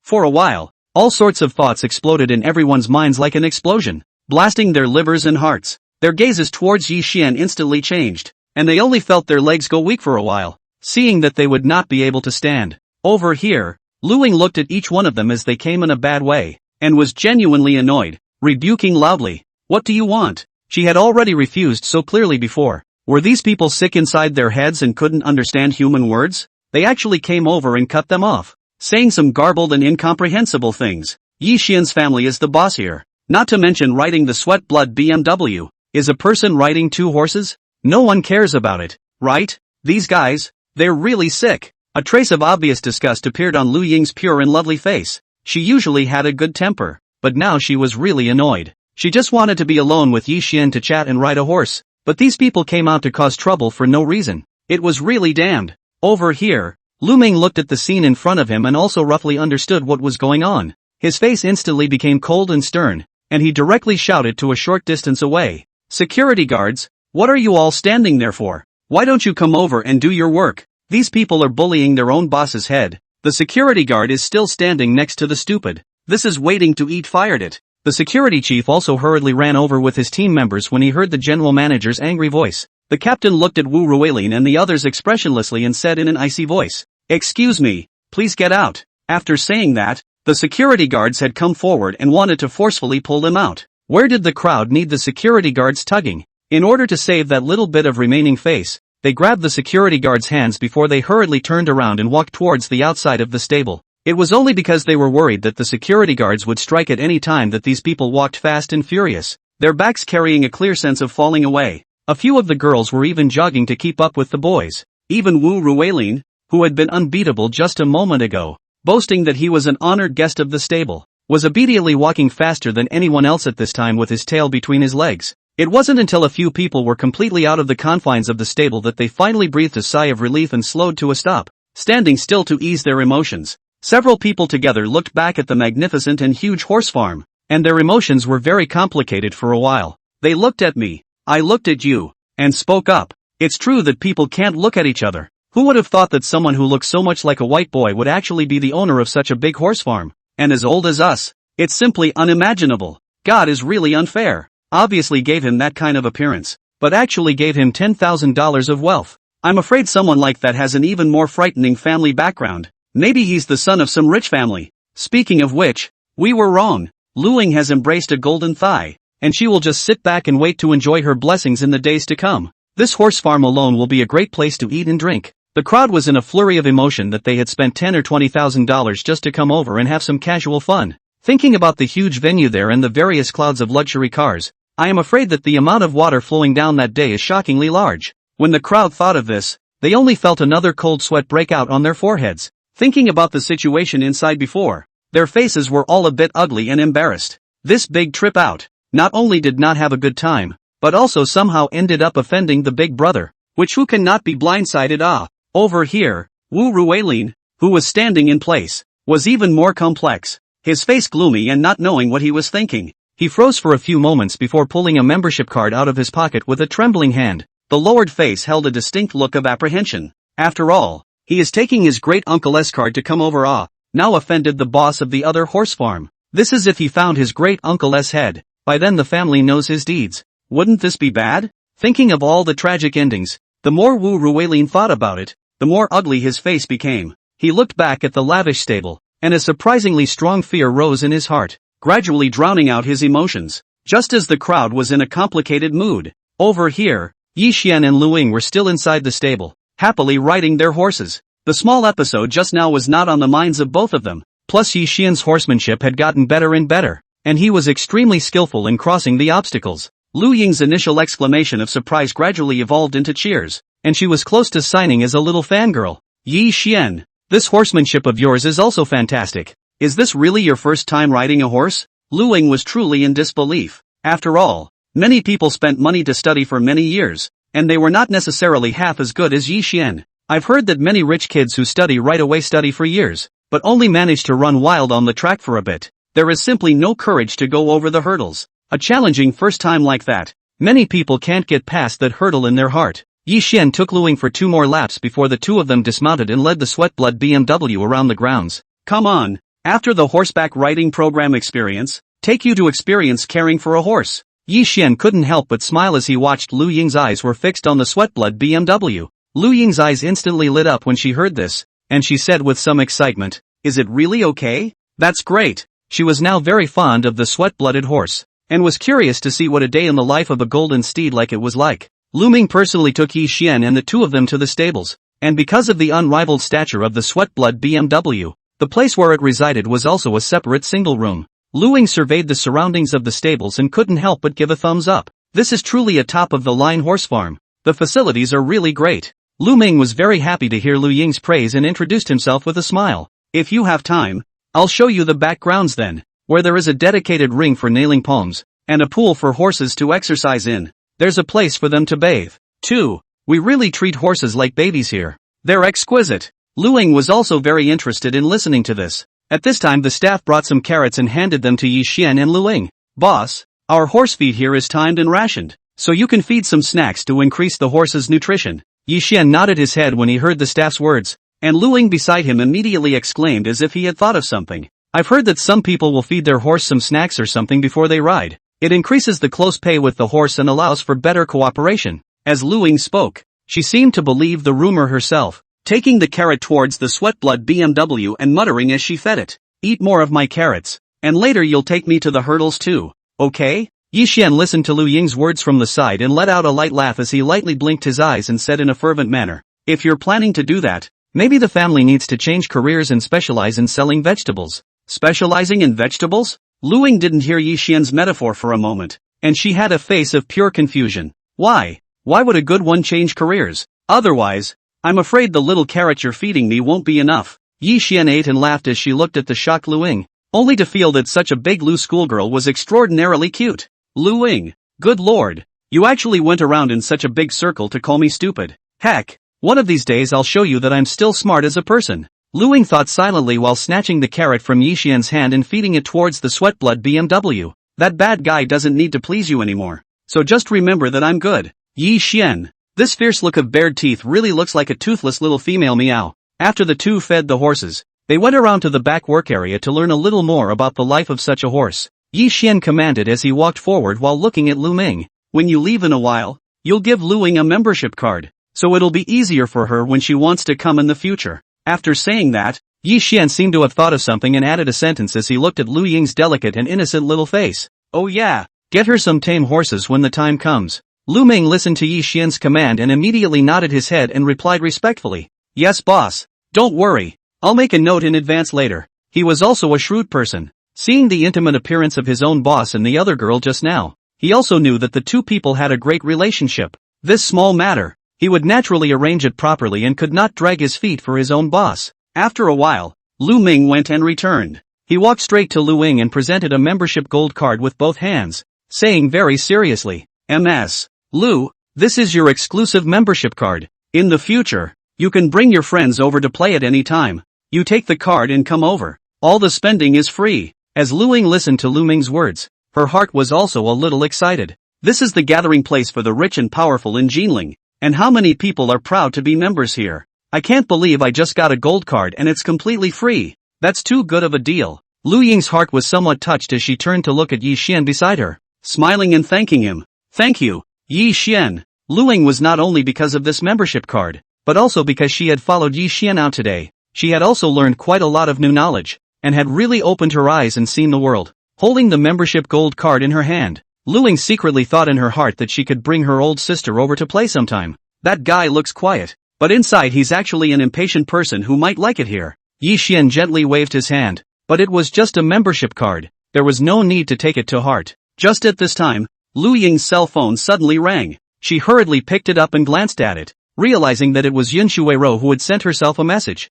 For a while, all sorts of thoughts exploded in everyone's minds like an explosion, blasting their livers and hearts. Their gazes towards Yi Xian instantly changed, and they only felt their legs go weak for a while, seeing that they would not be able to stand. Over here, Lu Ying looked at each one of them as they came in a bad way, and was genuinely annoyed, rebuking loudly. What do you want? She had already refused so clearly before. Were these people sick inside their heads and couldn't understand human words? They actually came over and cut them off, saying some garbled and incomprehensible things. Yi Xian's family is the boss here. Not to mention riding the sweat blood BMW. Is a person riding 2 horses? No one cares about it, right? These guys, they're really sick. A trace of obvious disgust appeared on Lu Ying's pure and lovely face. She usually had a good temper, but now she was really annoyed. She just wanted to be alone with Yi Xian to chat and ride a horse, but these people came out to cause trouble for no reason. It was really damned. Over here, Lu Ming looked at the scene in front of him and also roughly understood what was going on. His face instantly became cold and stern, and he directly shouted to a short distance away. Security guards, what are you all standing there for? Why don't you come over and do your work? These people are bullying their own boss's head. The security guard is still standing next to the stupid. This is waiting to eat fired it. The security chief also hurriedly ran over with his team members when he heard the general manager's angry voice. The captain looked at Wu Ruilin and the others expressionlessly and said in an icy voice, "Excuse me, please get out." After saying that, the security guards had come forward and wanted to forcefully pull them out. Where did the crowd need the security guards tugging? In order to save that little bit of remaining face, they grabbed the security guards' hands before they hurriedly turned around and walked towards the outside of the stable. It was only because they were worried that the security guards would strike at any time that these people walked fast and furious, their backs carrying a clear sense of falling away. A few of the girls were even jogging to keep up with the boys. Even Wu Ruilin, who had been unbeatable just a moment ago, boasting that he was an honored guest of the stable, was immediately walking faster than anyone else at this time with his tail between his legs. It wasn't until a few people were completely out of the confines of the stable that they finally breathed a sigh of relief and slowed to a stop, standing still to ease their emotions. Several people together looked back at the magnificent and huge horse farm, and their emotions were very complicated for a while. They looked at me, I looked at you, and spoke up. It's true that people can't look at each other. Who would have thought that someone who looks so much like a white boy would actually be the owner of such a big horse farm, and as old as us? It's simply unimaginable. God is really unfair. Obviously gave him that kind of appearance, but actually gave him $10,000 of wealth. I'm afraid someone like that has an even more frightening family background. Maybe he's the son of some rich family. Speaking of which, we were wrong. Lu Ying has embraced a golden thigh, and she will just sit back and wait to enjoy her blessings in the days to come. This horse farm alone will be a great place to eat and drink. The crowd was in a flurry of emotion that they had spent $10,000 or $20,000 just to come over and have some casual fun. Thinking about the huge venue there and the various clouds of luxury cars, I am afraid that the amount of water flowing down that day is shockingly large. When the crowd thought of this, they only felt another cold sweat break out on their foreheads. Thinking about the situation inside before, their faces were all a bit ugly and embarrassed. This big trip out, not only did not have a good time, but also somehow ended up offending the big brother, which who cannot be blindsided. Over here, Wu Ruilin, who was standing in place, was even more complex, his face gloomy and not knowing what he was thinking. He froze for a few moments before pulling a membership card out of his pocket with a trembling hand. The lowered face held a distinct look of apprehension. After all, he is taking his great-uncle's card to come over now offended the boss of the other horse farm. This is if he found his great-uncle's head. By then the family knows his deeds. Wouldn't this be bad? Thinking of all the tragic endings, the more Wu Ruilin thought about it, the more ugly his face became. He looked back at the lavish stable, and a surprisingly strong fear rose in his heart, gradually drowning out his emotions. Just as the crowd was in a complicated mood, over here, Yi Xian and Lu Ying were still inside the stable, happily riding their horses. The small episode just now was not on the minds of both of them, plus Yi Xian's horsemanship had gotten better and better, and he was extremely skillful in crossing the obstacles. Lu Ying's initial exclamation of surprise gradually evolved into cheers, and she was close to signing as a little fangirl. Yi Xian, this horsemanship of yours is also fantastic. Is this really your first time riding a horse? Lu Ying was truly in disbelief. After all, many people spent money to study for many years, and they were not necessarily half as good as Yi Xian. I've heard that many rich kids who study right away study for years, but only manage to run wild on the track for a bit. There is simply no courage to go over the hurdles. A challenging first time like that, many people can't get past that hurdle in their heart. Yi Xian took Lu Ying for 2 more laps before the two of them dismounted and led the Sweatblood BMW around the grounds. Come on, after the horseback riding program experience, take you to experience caring for a horse. Yi Xian couldn't help but smile as he watched Lu Ying's eyes were fixed on the Sweatblood BMW. Lu Ying's eyes instantly lit up when she heard this, and she said with some excitement, "Is it really okay? That's great." She was now very fond of the sweat-blooded horse, and was curious to see what a day in the life of a golden steed like it was like. Lu Ming personally took Yi Xian and the two of them to the stables, and because of the unrivaled stature of the Sweatblood BMW, the place where it resided was also a separate single room. Lu Ying surveyed the surroundings of the stables and couldn't help but give a thumbs up. This is truly a top-of-the-line horse farm. The facilities are really great. Lu Ming was very happy to hear Lu Ying's praise and introduced himself with a smile. If you have time, I'll show you the backgrounds then, where there is a dedicated ring for nailing palms, and a pool for horses to exercise in. There's a place for them to bathe, too. We really treat horses like babies here. They're exquisite. Lu Ying was also very interested in listening to this. At this time the staff brought some carrots and handed them to Yi Xian and Lu Ying. Boss, our horse feed here is timed and rationed, so you can feed some snacks to increase the horse's nutrition. Yi Xian nodded his head when he heard the staff's words, and Lu Ying beside him immediately exclaimed as if he had thought of something. I've heard that some people will feed their horse some snacks or something before they ride. It increases the close pay with the horse and allows for better cooperation. As Lu Ying spoke, she seemed to believe the rumor herself, taking the carrot towards the Sweatblood BMW and muttering as she fed it, "Eat more of my carrots, and later you'll take me to the hurdles too, okay?" Yi Xian listened to Lu Ying's words from the side and let out a light laugh as he lightly blinked his eyes and said in a fervent manner, "If you're planning to do that, maybe the family needs to change careers and specialize in selling vegetables." Specializing in vegetables? Lu Ying didn't hear Yi Xian's metaphor for a moment, and she had a face of pure confusion. Why? Why would a good one change careers? Otherwise, I'm afraid the little carrot you're feeding me won't be enough. Yi Xian ate and laughed as she looked at the shocked Lu Ying, only to feel that such a big Lu schoolgirl was extraordinarily cute. Lu Ying, good lord, you actually went around in such a big circle to call me stupid. Heck, one of these days I'll show you that I'm still smart as a person. Lu Ying thought silently while snatching the carrot from Yi Xian's hand and feeding it towards the Sweatblood BMW. That bad guy doesn't need to please you anymore. So just remember that I'm good. Yi Xian, this fierce look of bared teeth really looks like a toothless little female meow. After the two fed the horses, They went around to the back work area to learn a little more about the life of such a horse. Yi Xian commanded as he walked forward while looking at Lu Ming. When you leave in a while, you'll give Lu Ying a membership card, so it'll be easier for her when she wants to come in the future. After saying that, Yi Xian seemed to have thought of something and added a sentence as he looked at Lu Ying's delicate and innocent little face. Oh yeah, get her some tame horses when the time comes. Lu Ming listened to Yi Xian's command and immediately nodded his head and replied respectfully. Yes boss, don't worry, I'll make a note in advance later. He was also a shrewd person. Seeing the intimate appearance of his own boss and the other girl just now, he also knew that the two people had a great relationship. This small matter, he would naturally arrange it properly and could not drag his feet for his own boss. After a while, Lu Ming went and returned. He walked straight to Lu Ying and presented a membership gold card with both hands, saying very seriously, "Ms. Lu, this is your exclusive membership card. In the future, you can bring your friends over to play at any time. You take the card and come over. All the spending is free." As Lu Ying listened to Lu Ming's words, her heart was also a little excited. This is the gathering place for the rich and powerful in Jinling, and how many people are proud to be members here? I can't believe I just got a gold card and it's completely free. That's too good of a deal. Lu Ying's heart was somewhat touched as she turned to look at Yi Xian beside her, smiling and thanking him. Thank you, Yi Xian. Lu Ying was not only because of this membership card, but also because she had followed Yi Xian out today. She had also learned quite a lot of new knowledge, and had really opened her eyes and seen the world. Holding the membership gold card in her hand, Lu Ying secretly thought in her heart that she could bring her old sister over to play sometime. That guy looks quiet, but inside he's actually an impatient person who might like it here. Yi Xian gently waved his hand, but it was just a membership card. There was no need to take it to heart. Just at this time, Lu Ying's cell phone suddenly rang. She hurriedly picked it up and glanced at it, realizing that it was Yun Shuiru who had sent herself a message.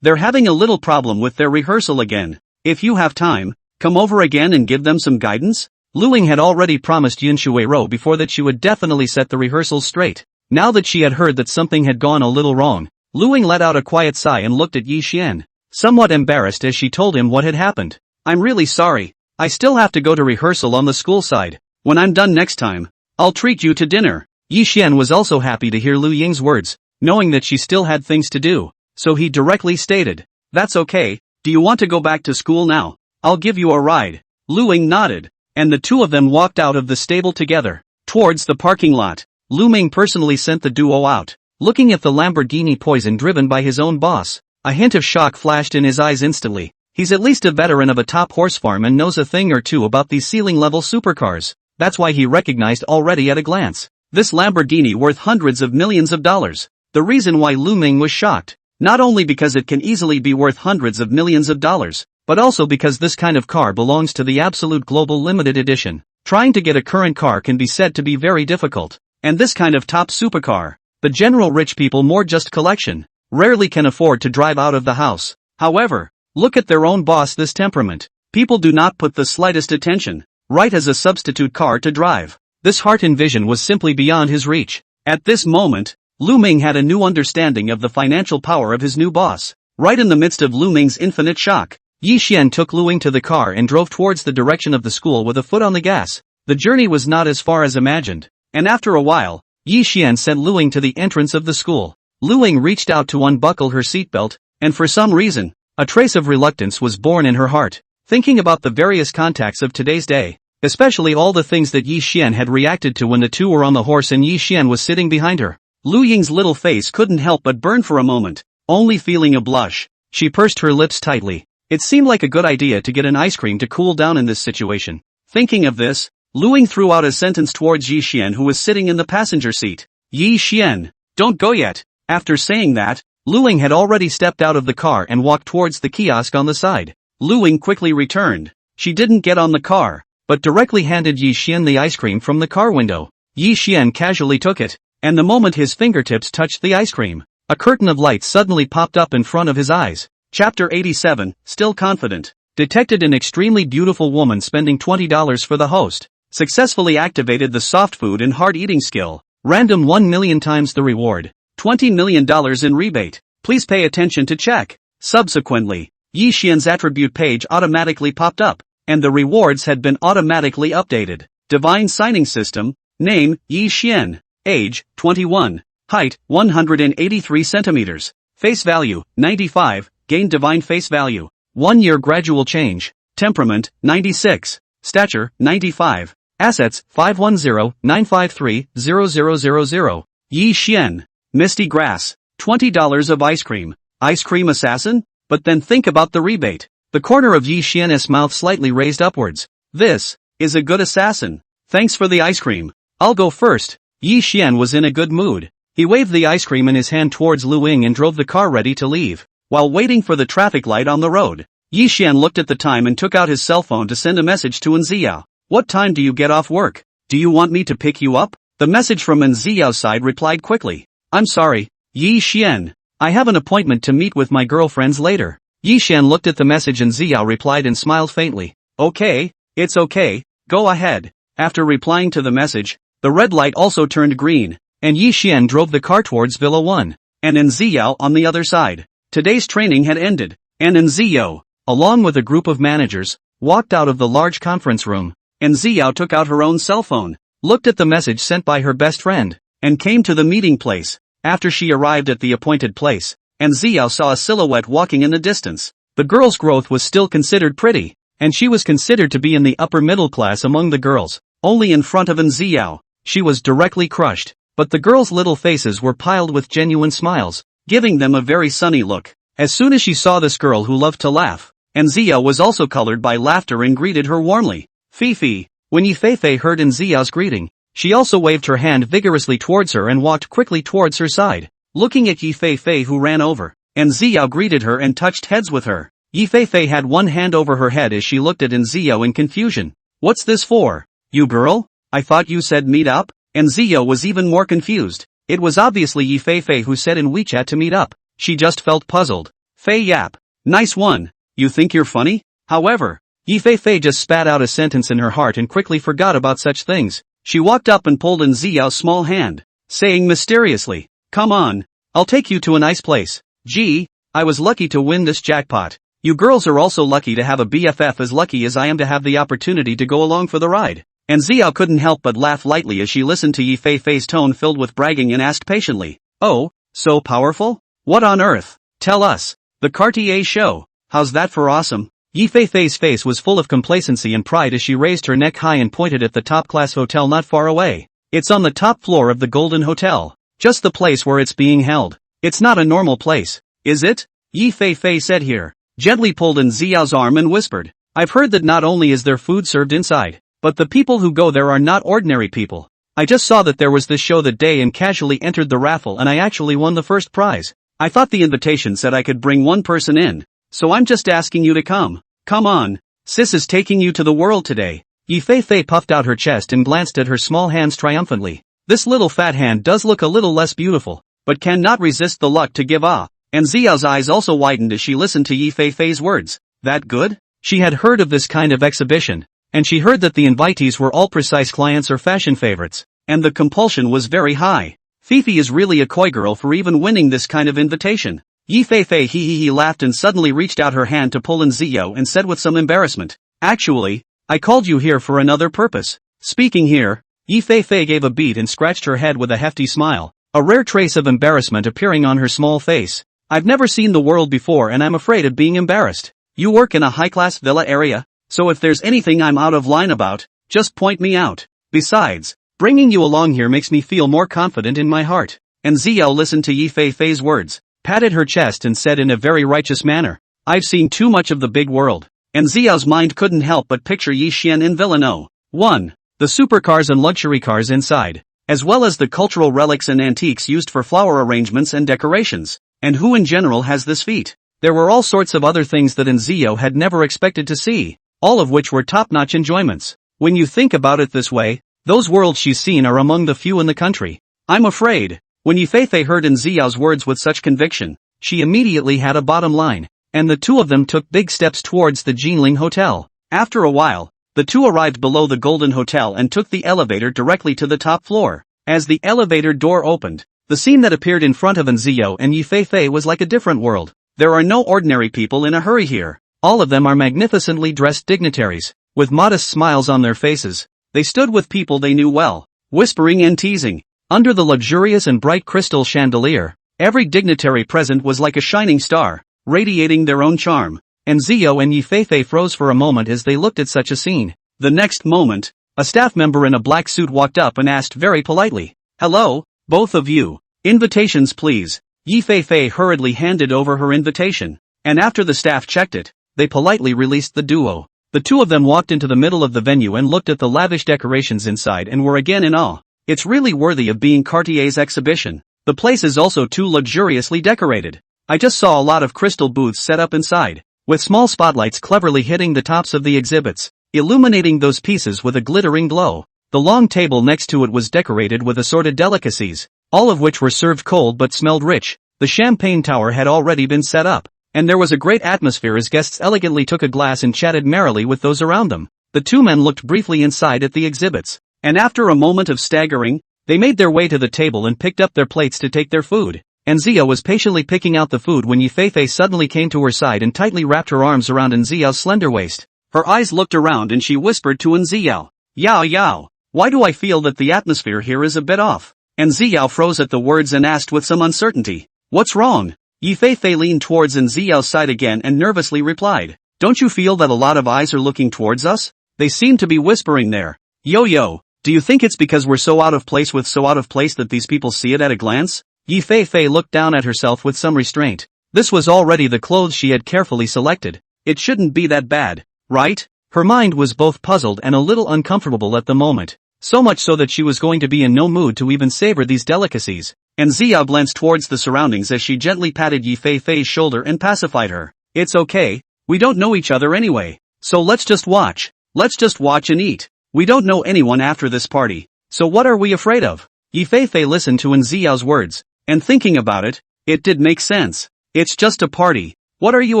They're having a little problem with their rehearsal again. If you have time, come over again and give them some guidance. Lu Ying had already promised Yun Shuiru before that she would definitely set the rehearsals straight. Now that she had heard that something had gone a little wrong, Lu Ying let out a quiet sigh and looked at Yi Xian, somewhat embarrassed as she told him what had happened. I'm really sorry. I still have to go to rehearsal on the school side. When I'm done next time, I'll treat you to dinner. Yi Xian was also happy to hear Lu Ying's words, knowing that she still had things to do. So he directly stated, "That's okay, do you want to go back to school now? I'll give you a ride." Lu Ying nodded, and the two of them walked out of the stable together. Towards the parking lot, Lu Ming personally sent the duo out. Looking at the Lamborghini Poison driven by his own boss, a hint of shock flashed in his eyes instantly. He's at least a veteran of a top horse farm and knows a thing or two about these ceiling-level supercars. That's why he recognized already at a glance. This Lamborghini worth hundreds of millions of dollars. The reason why Lu Ming was shocked, not only because it can easily be worth hundreds of millions of dollars, but also because this kind of car belongs to the absolute global limited edition. Trying to get a current car can be said to be very difficult, and this kind of top supercar, the general rich people more just collection, rarely can afford to drive out of the house. However, look at their own boss. This temperament, people do not put the slightest attention, right, as a substitute car to drive. This heart and vision was simply beyond his reach. At this moment, Lu Ming had a new understanding of the financial power of his new boss. Right in the midst of Lu Ming's infinite shock, Yi Xian took Lu Ying to the car and drove towards the direction of the school with a foot on the gas. The journey was not as far as imagined, and after a while, Yi Xian sent Lu Ying to the entrance of the school. Lu Ying reached out to unbuckle her seatbelt, and for some reason, a trace of reluctance was born in her heart. Thinking about the various contacts of today's day, especially all the things that Yi Xian had reacted to when the two were on the horse and Yi Xian was sitting behind her, Lu Ying's little face couldn't help but burn for a moment. Only feeling a blush, she pursed her lips tightly. It seemed like a good idea to get an ice cream to cool down in this situation. Thinking of this, Lu Ying threw out a sentence towards Yi Xian, who was sitting in the passenger seat. Yi Xian, don't go yet. After saying that, Lu Ying had already stepped out of the car and walked towards the kiosk on the side. Lu Ying quickly returned. She didn't get on the car, but directly handed Yi Xian the ice cream from the car window. Yi Xian casually took it, and the moment his fingertips touched the ice cream, a curtain of light suddenly popped up in front of his eyes. Chapter 87, Still Confident. Detected an extremely beautiful woman spending $20 for the host. Successfully activated the soft food and hard eating skill. Random 1 million times the reward. $20 million in rebate. Please pay attention to check. Subsequently, Yi Xian's attribute page automatically popped up, and the rewards had been automatically updated. Divine signing system. Name, Yi Xian. Age, 21. Height, 183 centimeters. Face value, 95. gained divine face value. 1 year gradual change. Temperament, 96. Stature, 95. Assets, 510-953-0000. Yi Xian. Misty grass. $20 of ice cream. Ice cream assassin? But then think about the rebate. The corner of Yi Xian's mouth slightly raised upwards. This is a good assassin. Thanks for the ice cream. I'll go first. Yi Xian was in a good mood. He waved the ice cream in his hand towards Lu Ying and drove the car ready to leave. While waiting for the traffic light on the road, Yi Xian looked at the time and took out his cell phone to send a message to Enziao. What time do you get off work? Do you want me to pick you up? The message from Enziao's side replied quickly. I'm sorry, Yi Xian. I have an appointment to meet with my girlfriends later. Yi Xian looked at the message and Ziao replied and smiled faintly. Okay, it's okay, go ahead. After replying to the message, the red light also turned green, and Yi Xian drove the car towards Villa 1, and Enziao on the other side. Today's training had ended, and Enziao, along with a group of managers, walked out of the large conference room. Enziao took out her own cell phone, looked at the message sent by her best friend, and came to the meeting place. After she arrived at the appointed place, Enziao saw a silhouette walking in the distance. The girl's growth was still considered pretty, and she was considered to be in the upper middle class among the girls. Only in front of Enziao, she was directly crushed, but the girls' little faces were piled with genuine smiles, giving them a very sunny look. As soon as she saw this girl who loved to laugh, Enziao was also colored by laughter and greeted her warmly. Fifi. When Yifei heard Enziao's greeting, she also waved her hand vigorously towards her and walked quickly towards her side. Looking at Yifei who ran over, Enziao greeted her and touched heads with her. Yifei had one hand over her head as she looked at Enziao in confusion. What's this for? You girl? I thought you said meet up? Enziao was even more confused. It was obviously Yifei who said in WeChat to meet up. She just felt puzzled. Fei Yap. Nice one. You think you're funny? However, Yifei just spat out a sentence in her heart and quickly forgot about such things. She walked up and pulled Enziao's small hand, saying mysteriously, come on, I'll take you to a nice place. Gee, I was lucky to win this jackpot. You girls are also lucky to have a BFF as lucky as I am to have the opportunity to go along for the ride. Enziao couldn't help but laugh lightly as she listened to Yifei's tone filled with bragging and asked patiently, oh, so powerful? What on earth? Tell us. The Cartier show. How's that for awesome? Yifei's face was full of complacency and pride as she raised her neck high and pointed at the top-class hotel not far away. It's on the top floor of the Golden Hotel. Just the place where it's being held. It's not a normal place, is it? Yifei said here. Gently pulled Enziao's arm and whispered. I've heard that not only is there food served inside, but the people who go there are not ordinary people. I just saw that there was this show that day and casually entered the raffle and I actually won the first prize. I thought the invitation said I could bring one person in, so I'm just asking you to come. Come on. Sis is taking you to the world today. Yifei puffed out her chest and glanced at her small hands triumphantly. This little fat hand does look a little less beautiful, but cannot resist the luck to give ah. And Ziao's eyes also widened as she listened to Yifei's words. That good? She had heard of this kind of exhibition, and she heard that the invitees were all precise clients or fashion favorites, and the compulsion was very high. Fifi is really a coy girl for even winning this kind of invitation. Yifei he laughed and suddenly reached out her hand to pull in Ziao and said with some embarrassment. Actually, I called you here for another purpose. Speaking here, Yifei gave a beat and scratched her head with a hefty smile, a rare trace of embarrassment appearing on her small face. I've never seen the world before and I'm afraid of being embarrassed. You work in a high-class villa area, so if there's anything I'm out of line about, just point me out. Besides, bringing you along here makes me feel more confident in my heart. And Ziao listened to Yifei's words, patted her chest and said in a very righteous manner, I've seen too much of the big world. And Ziao's mind couldn't help but picture Yi Xian in Villa No. 1. The supercars and luxury cars inside, as well as the cultural relics and antiques used for flower arrangements and decorations. And who in general has this feat? There were all sorts of other things that Enziao had never expected to see, all of which were top-notch enjoyments. When you think about it this way, those worlds she's seen are among the few in the country. I'm afraid. When Yifei heard Enziao's words with such conviction, she immediately had a bottom line, and the two of them took big steps towards the Jinling Hotel. After a while, the two arrived below the Golden Hotel and took the elevator directly to the top floor. As the elevator door opened, the scene that appeared in front of Enziao and Yifei was like a different world. There are no ordinary people in a hurry here. All of them are magnificently dressed dignitaries, with modest smiles on their faces. They stood with people they knew well, whispering and teasing. Under the luxurious and bright crystal chandelier, every dignitary present was like a shining star. radiating their own charm. And Zio and Yifei froze for a moment as they looked at such a scene. The next moment, a staff member in a black suit walked up and asked very politely, "Hello, both of you. Invitations please." Yifei hurriedly handed over her invitation, and after the staff checked it, they politely released the duo. The two of them walked into the middle of the venue and looked at the lavish decorations inside and were again in awe. It's really worthy of being Cartier's exhibition. The place is also too luxuriously decorated. I just saw a lot of crystal booths set up inside, with small spotlights cleverly hitting the tops of the exhibits, illuminating those pieces with a glittering glow. The long table next to it was decorated with assorted delicacies, all of which were served cold but smelled rich. The champagne tower had already been set up, and there was a great atmosphere as guests elegantly took a glass and chatted merrily with those around them. The two men looked briefly inside at the exhibits, and after a moment of staggering, they made their way to the table and picked up their plates to take their food. And Zia was patiently picking out the food when Yifei suddenly came to her side and tightly wrapped her arms around Nziao's slender waist. Her eyes looked around and she whispered to Nziao, Yao, why do I feel that the atmosphere here is a bit off?" And Nziao froze at the words and asked with some uncertainty, "What's wrong?" Yifei leaned towards Nziao's side again and nervously replied, "Don't you feel that a lot of eyes are looking towards us? They seem to be whispering there. Yo, do you think it's because we're so out of place that these people see it at a glance?" Yifei looked down at herself with some restraint. This was already the clothes she had carefully selected. It shouldn't be that bad, right? Her mind was both puzzled and a little uncomfortable at the moment, so much so that she was going to be in no mood to even savor these delicacies. And Zia glanced towards the surroundings as she gently patted Yifei's shoulder and pacified her. "It's okay, we don't know each other anyway, so let's just watch and eat. We don't know anyone after this party, so what are we afraid of?" Yifei listened to Nziao's words, and thinking about it, it did make sense. It's just a party, what are you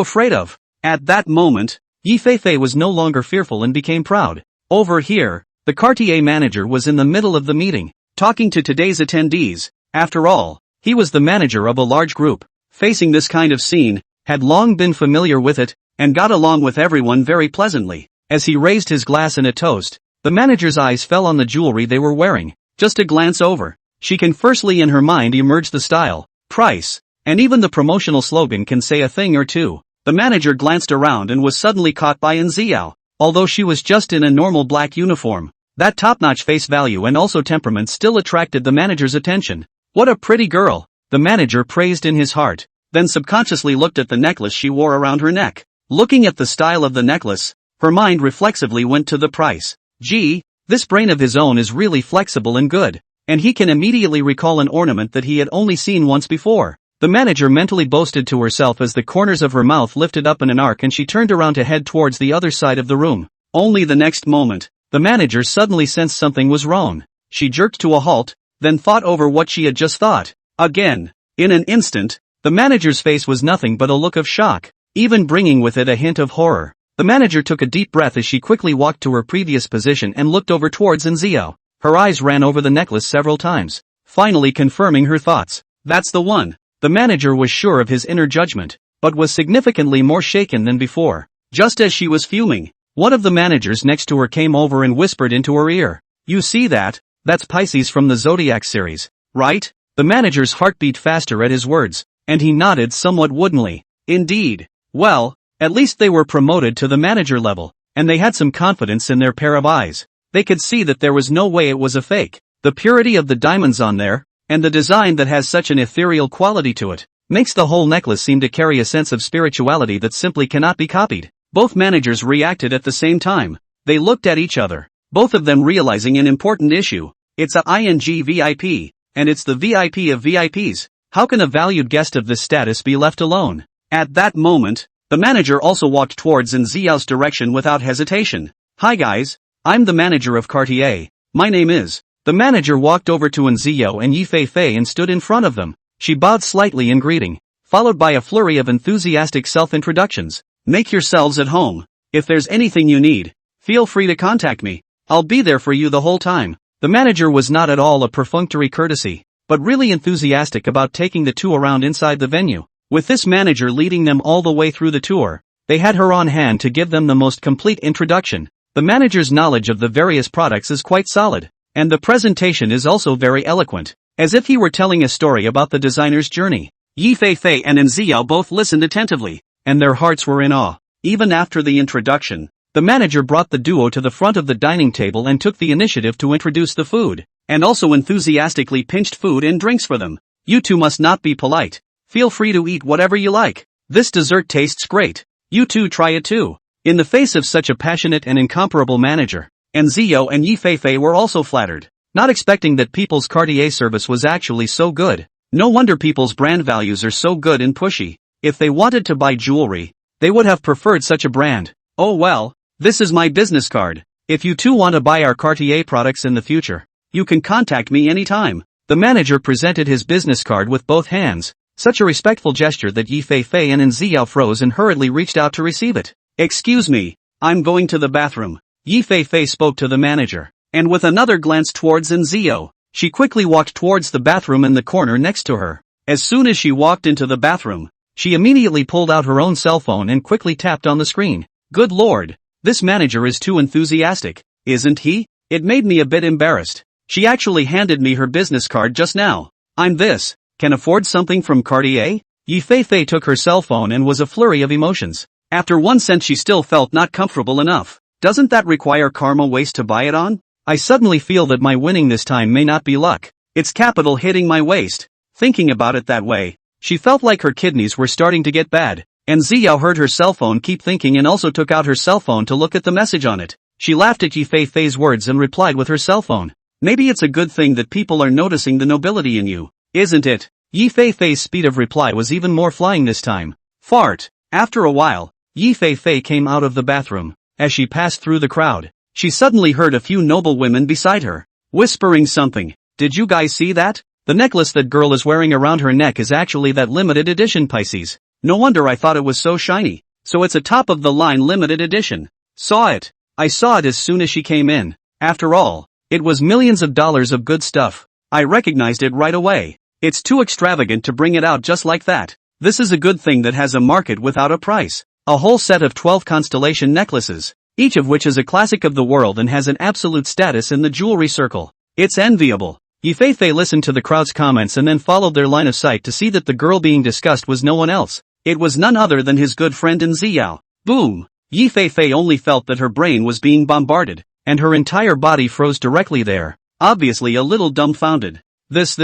afraid of? At that moment, Yifei was no longer fearful and became proud. Over here, the Cartier manager was in the middle of the meeting, talking to today's attendees. After all, he was the manager of a large group, facing this kind of scene, had long been familiar with it, and got along with everyone very pleasantly. As he raised his glass in a toast, the manager's eyes fell on the jewelry they were wearing. Just a glance over, she can firstly in her mind emerge the style, price, and even the promotional slogan can say a thing or two. The manager glanced around and was suddenly caught by Nziao. Although she was just in a normal black uniform, that top-notch face value and also temperament still attracted the manager's attention. "What a pretty girl," the manager praised in his heart, then subconsciously looked at the necklace she wore around her neck. Looking at the style of the necklace, her mind reflexively went to the price. Gee, this brain of his own is really flexible and good, and he can immediately recall an ornament that he had only seen once before. The manager mentally boasted to herself as the corners of her mouth lifted up in an arc and she turned around to head towards the other side of the room. Only the next moment, the manager suddenly sensed something was wrong. She jerked to a halt, then thought over what she had just thought. Again, in an instant, the manager's face was nothing but a look of shock, even bringing with it a hint of horror. The manager took a deep breath as she quickly walked to her previous position and looked over towards Nziao. Her eyes ran over the necklace several times, finally confirming her thoughts. That's the one. The manager was sure of his inner judgment, but was significantly more shaken than before. Just as she was fuming, one of the managers next to her came over and whispered into her ear, "You see that? That's Pisces from the Zodiac series, right?" The manager's heart beat faster at his words, and he nodded somewhat woodenly. Indeed. Well, at least they were promoted to the manager level, and they had some confidence in their pair of eyes. They could see that there was no way it was a fake. The purity of the diamonds on there, and the design that has such an ethereal quality to it, makes the whole necklace seem to carry a sense of spirituality that simply cannot be copied. Both managers reacted at the same time. They looked at each other, both of them realizing an important issue. It's a ING VIP, and it's the VIP of VIPs. How can a valued guest of this status be left alone? At that moment, the manager also walked towards Nziao's direction without hesitation. "Hi guys, I'm the manager of Cartier. My name is..." The manager walked over to Nziao and Yifei and stood in front of them. She bowed slightly in greeting, followed by a flurry of enthusiastic self-introductions. "Make yourselves at home. If there's anything you need, feel free to contact me. I'll be there for you the whole time." The manager was not at all a perfunctory courtesy, but really enthusiastic about taking the two around inside the venue. With this manager leading them all the way through the tour, they had her on hand to give them the most complete introduction. The manager's knowledge of the various products is quite solid, and the presentation is also very eloquent, as if he were telling a story about the designer's journey. Yi Feifei and Xiao both listened attentively, and their hearts were in awe. Even after the introduction, the manager brought the duo to the front of the dining table and took the initiative to introduce the food, and also enthusiastically pinched food and drinks for them. You two must not be polite. Feel free to eat whatever you like. This dessert tastes great. You two try it too. In the face of such a passionate and incomparable manager, Xiao and Yi Feifei were also flattered, not expecting that People's Cartier service was actually so good. No wonder people's brand values are so good and pushy. If they wanted to buy jewelry, they would have preferred such a brand. Oh well, this is my business card. If you two want to buy our Cartier products in the future, you can contact me anytime. The manager presented his business card with both hands, such a respectful gesture that Yi Feifei and Xiao froze and hurriedly reached out to receive it. Excuse me, I'm going to the bathroom. Yi Feifei spoke to the manager, and with another glance towards Xiao, she quickly walked towards the bathroom in the corner next to her. As soon as she walked into the bathroom, she immediately pulled out her own cell phone and quickly tapped on the screen. Good lord, this manager is too enthusiastic, isn't he? It made me a bit embarrassed. She actually handed me her business card just now. I'm this, can afford something from Cartier? Yi Feifei took her cell phone and was a flurry of emotions. After 1 cent she still felt not comfortable enough. Doesn't that require karma waste to buy it on? I suddenly feel that my winning this time may not be luck. It's capital hitting my waist. Thinking about it that way, she felt like her kidneys were starting to get bad. Xiao heard her cell phone keep thinking and also took out her cell phone to look at the message on it. She laughed at Yi Feifei's words and replied with her cell phone. Maybe it's a good thing that people are noticing the nobility in you, isn't it? Yi Feifei's speed of reply was even more flying this time. Fart. After a while, Yi Feifei came out of the bathroom. As she passed through the crowd, she suddenly heard a few noble women beside her, whispering something. Did you guys see that? The necklace that girl is wearing around her neck is actually that limited edition Pisces. No wonder I thought it was so shiny. So it's a top of the line limited edition. Saw it. I saw it as soon as she came in. After all, it was millions of dollars of good stuff. I recognized it right away. It's too extravagant to bring it out just like that. This is a good thing that has a market without a price. A whole set of 12 constellation necklaces, each of which is a classic of the world and has an absolute status in the jewelry circle. It's enviable. Yi Feifei listened to the crowd's comments and then followed their line of sight to see that the girl being discussed was no one else. It was none other than his good friend Xiao. Boom! Yi Feifei only felt that her brain was being bombarded, and her entire body froze directly there, obviously a little dumbfounded. This.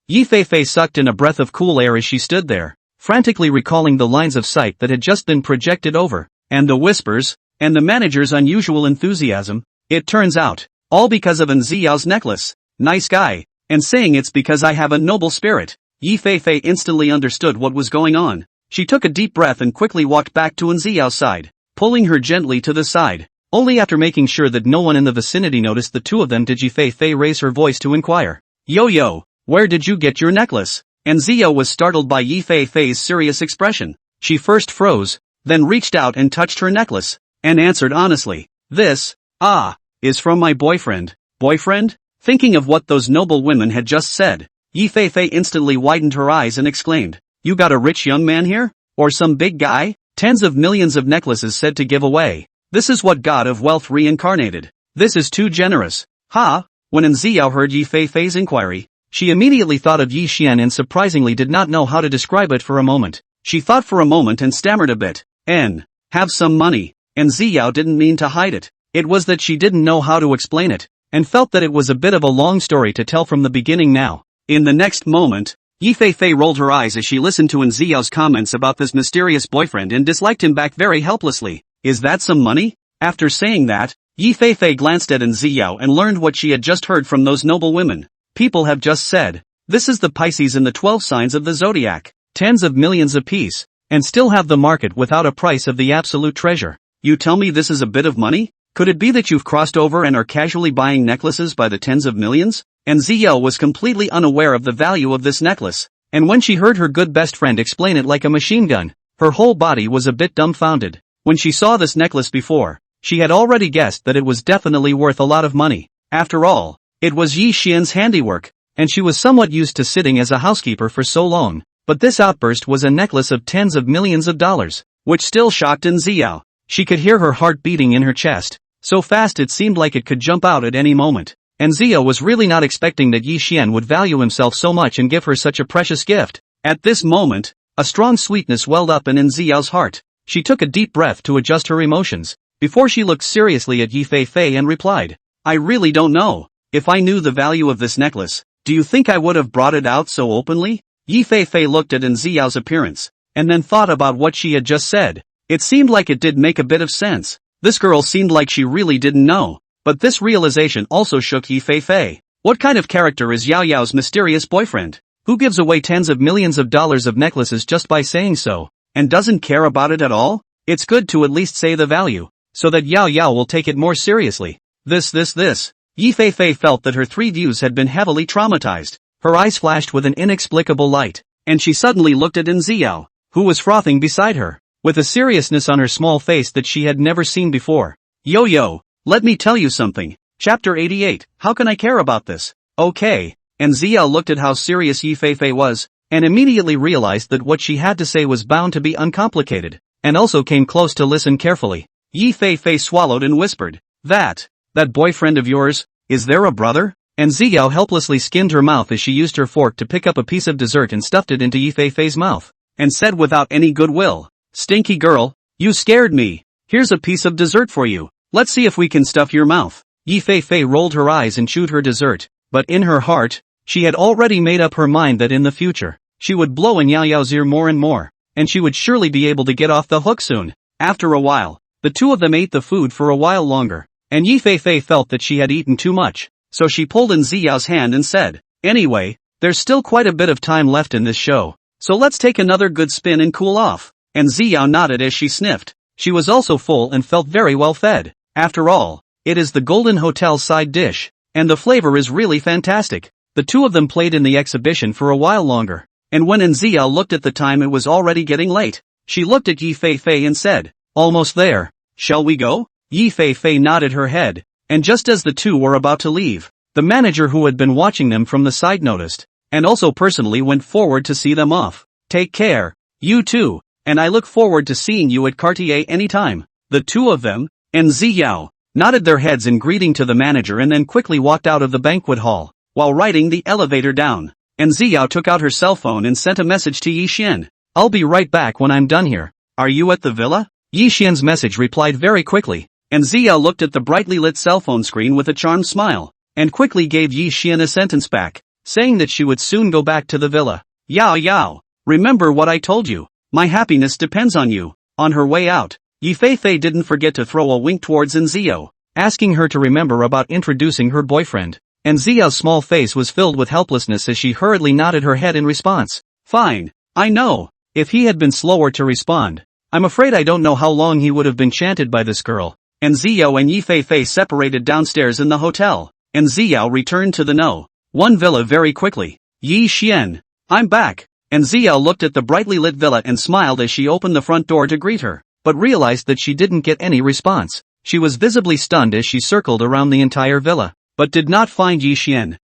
Yi Feifei sucked in a breath of cool air as she stood there, frantically recalling the lines of sight that had just been projected over, and the whispers, and the manager's unusual enthusiasm. It turns out, all because of Xiao's necklace. Nice guy, and saying it's because I have a noble spirit. Yi Feifei instantly understood what was going on. She took a deep breath and quickly walked back to Xiao's side, pulling her gently to the side. Only after making sure that no one in the vicinity noticed the two of them did Yi Feifei raise her voice to inquire. Yo, where did you get your necklace? Xiao was startled by Yi Feifei's serious expression. She first froze, then reached out and touched her necklace, and answered honestly, this, is from my boyfriend. Boyfriend? Thinking of what those noble women had just said, Yi Feifei instantly widened her eyes and exclaimed, you got a rich young man here? Or some big guy? Tens of millions of necklaces said to give away. This is what God of wealth reincarnated. This is too generous. Ha! When Xiao heard Yi Feifei's inquiry, she immediately thought of Yi Xian and surprisingly did not know how to describe it for a moment. She thought for a moment and stammered a bit. Have some money. Xiao didn't mean to hide it. It was that she didn't know how to explain it, and felt that it was a bit of a long story to tell from the beginning now. In the next moment, Yi Feifei rolled her eyes as she listened to Xiao's comments about this mysterious boyfriend and disliked him back very helplessly. Is that some money? After saying that, Yi Feifei glanced at Xiao and learned what she had just heard from those noble women. People have just said, this is the Pisces in the 12 signs of the zodiac, tens of millions apiece, and still have the market without a price of the absolute treasure. You tell me this is a bit of money? Could it be that you've crossed over and are casually buying necklaces by the tens of millions? Xiao was completely unaware of the value of this necklace, and when she heard her good best friend explain it like a machine gun, her whole body was a bit dumbfounded. When she saw this necklace before, she had already guessed that it was definitely worth a lot of money. After all, it was Yi Xian's handiwork, and she was somewhat used to sitting as a housekeeper for so long, but this outburst was a necklace of tens of millions of dollars, which still shocked Xiao. She could hear her heart beating in her chest, so fast it seemed like it could jump out at any moment. Xiao was really not expecting that Yi Xian would value himself so much and give her such a precious gift. At this moment, a strong sweetness welled up in Ziyao's heart. She took a deep breath to adjust her emotions, before she looked seriously at Yi Fei and replied, I really don't know. If I knew the value of this necklace, do you think I would have brought it out so openly? Yi Fei looked at Ziyao's appearance, and then thought about what she had just said. It seemed like it did make a bit of sense. This girl seemed like she really didn't know. But this realization also shook Yi Fei. What kind of character is Yao Yao's mysterious boyfriend, who gives away tens of millions of dollars of necklaces just by saying so, and doesn't care about it at all? It's good to at least say the value, so that Yao Yao will take it more seriously. This. Yi Fei felt that her 3 views had been heavily traumatized. Her eyes flashed with an inexplicable light, and she suddenly looked at Ziyao, who was frothing beside her, with a seriousness on her small face that she had never seen before. Yo, let me tell you something. Chapter 88, how can I care about this? Okay. And Ziyao looked at how serious Yi Fei was, and immediately realized that what she had to say was bound to be uncomplicated, and also came close to listen carefully. Yi Fei swallowed and whispered, That boyfriend of yours, is there a brother? And Ziyao helplessly skinned her mouth as she used her fork to pick up a piece of dessert and stuffed it into Yi Fei's mouth, and said without any goodwill, Stinky girl, you scared me. Here's a piece of dessert for you. Let's see if we can stuff your mouth. Yi Fei rolled her eyes and chewed her dessert, but in her heart, she had already made up her mind that in the future, she would blow in Yao Yao's ear more and more, and she would surely be able to get off the hook soon. After a while, the two of them ate the food for a while longer, and Yi Fei felt that she had eaten too much, so she pulled in Ziyao's hand and said, Anyway, there's still quite a bit of time left in this show, so let's take another good spin and cool off. And Ziyao nodded as she sniffed. She was also full and felt very well fed. After all, it is the Golden Hotel side dish, and the flavor is really fantastic. The two of them played in the exhibition for a while longer, and when Ziyao looked at the time it was already getting late. She looked at Yi Fei and said, Almost there. Shall we go? Yi Fei nodded her head, and just as the two were about to leave, the manager who had been watching them from the side noticed, and also personally went forward to see them off. Take care, you too, and I look forward to seeing you at Cartier anytime. The two of them, and Ziyao, nodded their heads in greeting to the manager and then quickly walked out of the banquet hall, while riding the elevator down. And Ziyao took out her cell phone and sent a message to Yi Xian. I'll be right back when I'm done here. Are you at the villa? Yi Xian's message replied very quickly, and Ziyao looked at the brightly lit cell phone screen with a charmed smile, and quickly gave Yi Xian a sentence back, saying that she would soon go back to the villa. Yao, remember what I told you. My happiness depends on you. On her way out, Yi Fei didn't forget to throw a wink towards Ziyao, asking her to remember about introducing her boyfriend. And Ziyao's small face was filled with helplessness as she hurriedly nodded her head in response. Fine, I know. If he had been slower to respond, I'm afraid I don't know how long he would have been chanted by this girl. And Ziyao and Yi Fei separated downstairs in the hotel, and Ziyao returned to the No. 1 villa very quickly. Yi Xian, I'm back. And Ziyao looked at the brightly lit villa and smiled as she opened the front door to greet her, but realized that she didn't get any response. She was visibly stunned as she circled around the entire villa, but did not find Yi Xian.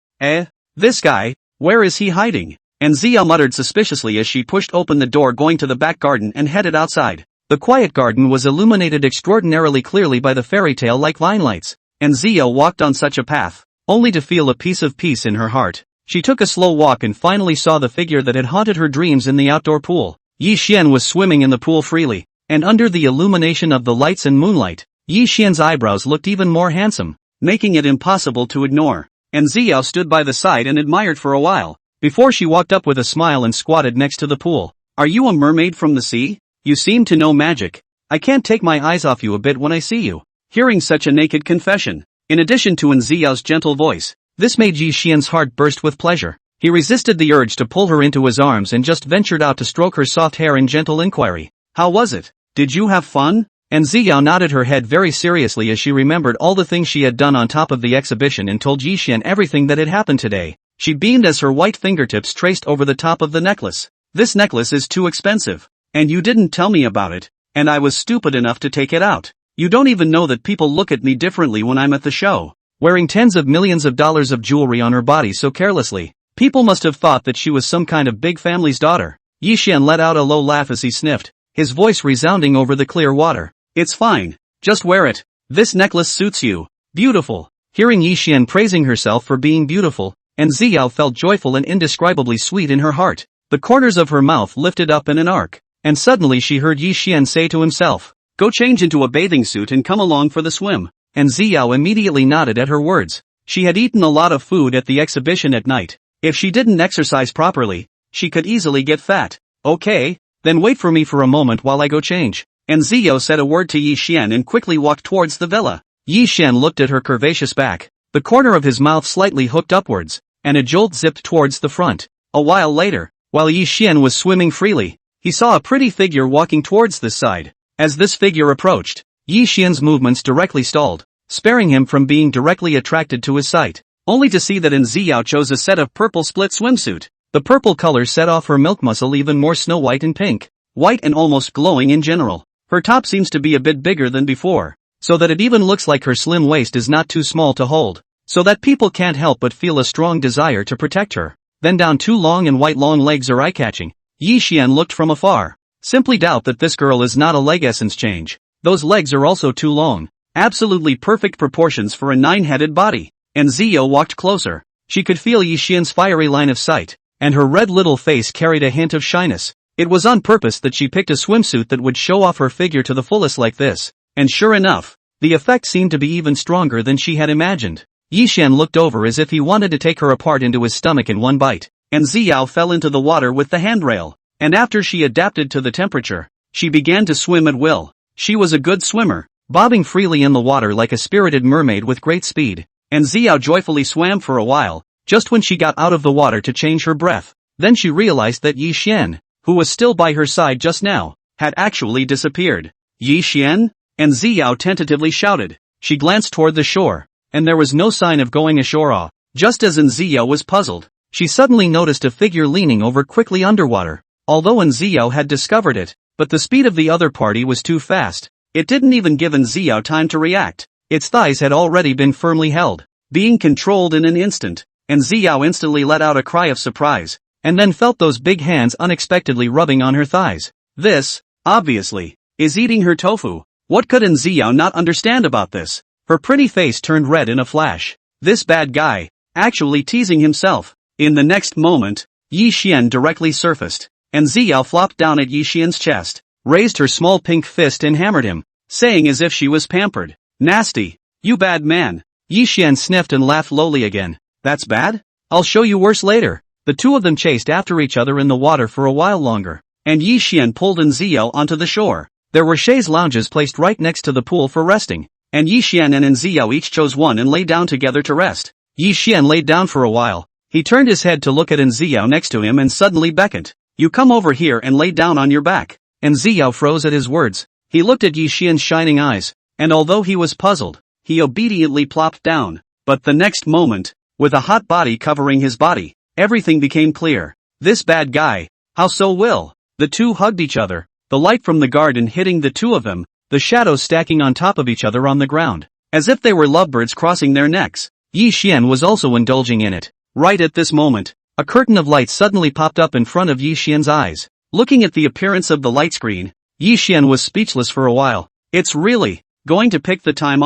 This guy, where is he hiding? And Ziyao muttered suspiciously as she pushed open the door going to the back garden and headed outside. The quiet garden was illuminated extraordinarily clearly by the fairy tale-like line lights, and Ziyao walked on such a path, only to feel a piece of peace in her heart. She took a slow walk and finally saw the figure that had haunted her dreams in the outdoor pool. Yi Xian was swimming in the pool freely, and under the illumination of the lights and moonlight, Yi Xian's eyebrows looked even more handsome, making it impossible to ignore. And Ziyao stood by the side and admired for a while, before she walked up with a smile and squatted next to the pool. Are you a mermaid from the sea? You seem to know magic. I can't take my eyes off you a bit when I see you. Hearing such a naked confession, in addition to Ziyao's gentle voice, this made Yi Xian's heart burst with pleasure. He resisted the urge to pull her into his arms and just ventured out to stroke her soft hair in gentle inquiry. How was it? Did you have fun? And Ziyao nodded her head very seriously as she remembered all the things she had done on top of the exhibition and told Yi Xian everything that had happened today. She beamed as her white fingertips traced over the top of the necklace. This necklace is too expensive. And you didn't tell me about it, and I was stupid enough to take it out. You don't even know that people look at me differently when I'm at the show. Wearing tens of millions of dollars of jewelry on her body so carelessly, people must have thought that she was some kind of big family's daughter. Yi Xian let out a low laugh as he sniffed, his voice resounding over the clear water. It's fine. Just wear it. This necklace suits you. Beautiful. Hearing Yi Xian praising herself for being beautiful, and Ziyao felt joyful and indescribably sweet in her heart. The corners of her mouth lifted up in an arc, and suddenly she heard Yi Xian say to himself, "Go change into a bathing suit and come along for the swim." And Xiao immediately nodded at her words. She had eaten a lot of food at the exhibition at night. If she didn't exercise properly, she could easily get fat. "Okay, then wait for me for a moment while I go change." And Xiao said a word to Yi Xian and quickly walked towards the villa. Yi Xian looked at her curvaceous back, the corner of his mouth slightly hooked upwards, and a jolt zipped towards the front. A while later, while Yi Xian was swimming freely, he saw a pretty figure walking towards this side. As this figure approached, Yi Xian's movements directly stalled, sparing him from being directly attracted to his sight, only to see that Xiao chose a set of purple split swimsuit. The purple color set off her milk muscle even more snow white and pink, white and almost glowing in general. Her top seems to be a bit bigger than before, so that it even looks like her slim waist is not too small to hold, so that people can't help but feel a strong desire to protect her. Then down two long and white long legs are eye-catching. Yi Xian looked from afar. Simply doubt that this girl is not a leg essence change. Those legs are also too long. Absolutely perfect proportions for a 9-headed body. And Xiao walked closer. She could feel Yi Xian's fiery line of sight, and her red little face carried a hint of shyness. It was on purpose that she picked a swimsuit that would show off her figure to the fullest like this. And sure enough, the effect seemed to be even stronger than she had imagined. Yi Xian looked over as if he wanted to take her apart into his stomach in one bite, and Xiao fell into the water with the handrail. And after she adapted to the temperature, she began to swim at will. She was a good swimmer, bobbing freely in the water like a spirited mermaid with great speed. And Xiao joyfully swam for a while, just when she got out of the water to change her breath. Then she realized that Yi Xian, who was still by her side just now, had actually disappeared. "Yi Xian?" And Xiao tentatively shouted. She glanced toward the shore, and there was no sign of going ashore. Just as Xiao was puzzled, she suddenly noticed a figure leaning over quickly underwater. Although Xiao had discovered it, but the speed of the other party was too fast. It didn't even give Xiao time to react. Its thighs had already been firmly held, being controlled in an instant, and Xiao instantly let out a cry of surprise, and then felt those big hands unexpectedly rubbing on her thighs. This, obviously, is eating her tofu. What could Xiao not understand about this? Her pretty face turned red in a flash. This bad guy, actually teasing himself. In the next moment, Yi Xian directly surfaced, and Xiao flopped down at Yi Xian's chest, raised her small pink fist and hammered him, saying as if she was pampered, "Nasty, you bad man." Yi Xian sniffed and laughed lowly again. "That's bad? I'll show you worse later." The two of them chased after each other in the water for a while longer, and Yi Xian pulled Xiao onto the shore. There were chaise lounges placed right next to the pool for resting, and Yi Xian and Xiao each chose one and lay down together to rest. Yi Xian laid down for a while. He turned his head to look at Xiao next to him and suddenly beckoned. "You come over here and lay down on your back." And Xiao froze at his words. He looked at Yi Xian's shining eyes, and although he was puzzled, he obediently plopped down. But the next moment, with a hot body covering his body, everything became clear. This bad guy, how so will? The two hugged each other, the light from the garden hitting the two of them, the shadows stacking on top of each other on the ground, as if they were lovebirds crossing their necks. Yi Xian was also indulging in it. Right at this moment, a curtain of light suddenly popped up in front of Yi Xian's eyes. Looking at the appearance of the light screen, Yi Xian was speechless for a while. It's really going to pick the time.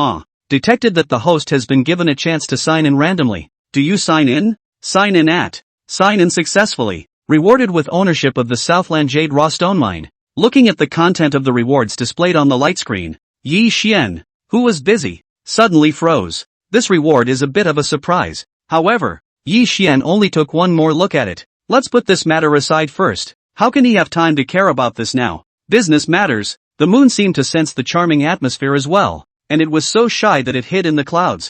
Detected that the host has been given a chance to sign in randomly. Do you sign in? Sign in at. Sign in successfully. Rewarded with ownership of the Southland Jade Raw Stone Mine. Looking at the content of the rewards displayed on the light screen, Yi Xian, who was busy, suddenly froze. This reward is a bit of a surprise. However, Yi Xian only took one more look at it. Let's put this matter aside first. How can he have time to care about this now? Business matters. The moon seemed to sense the charming atmosphere as well, and it was so shy that it hid in the clouds.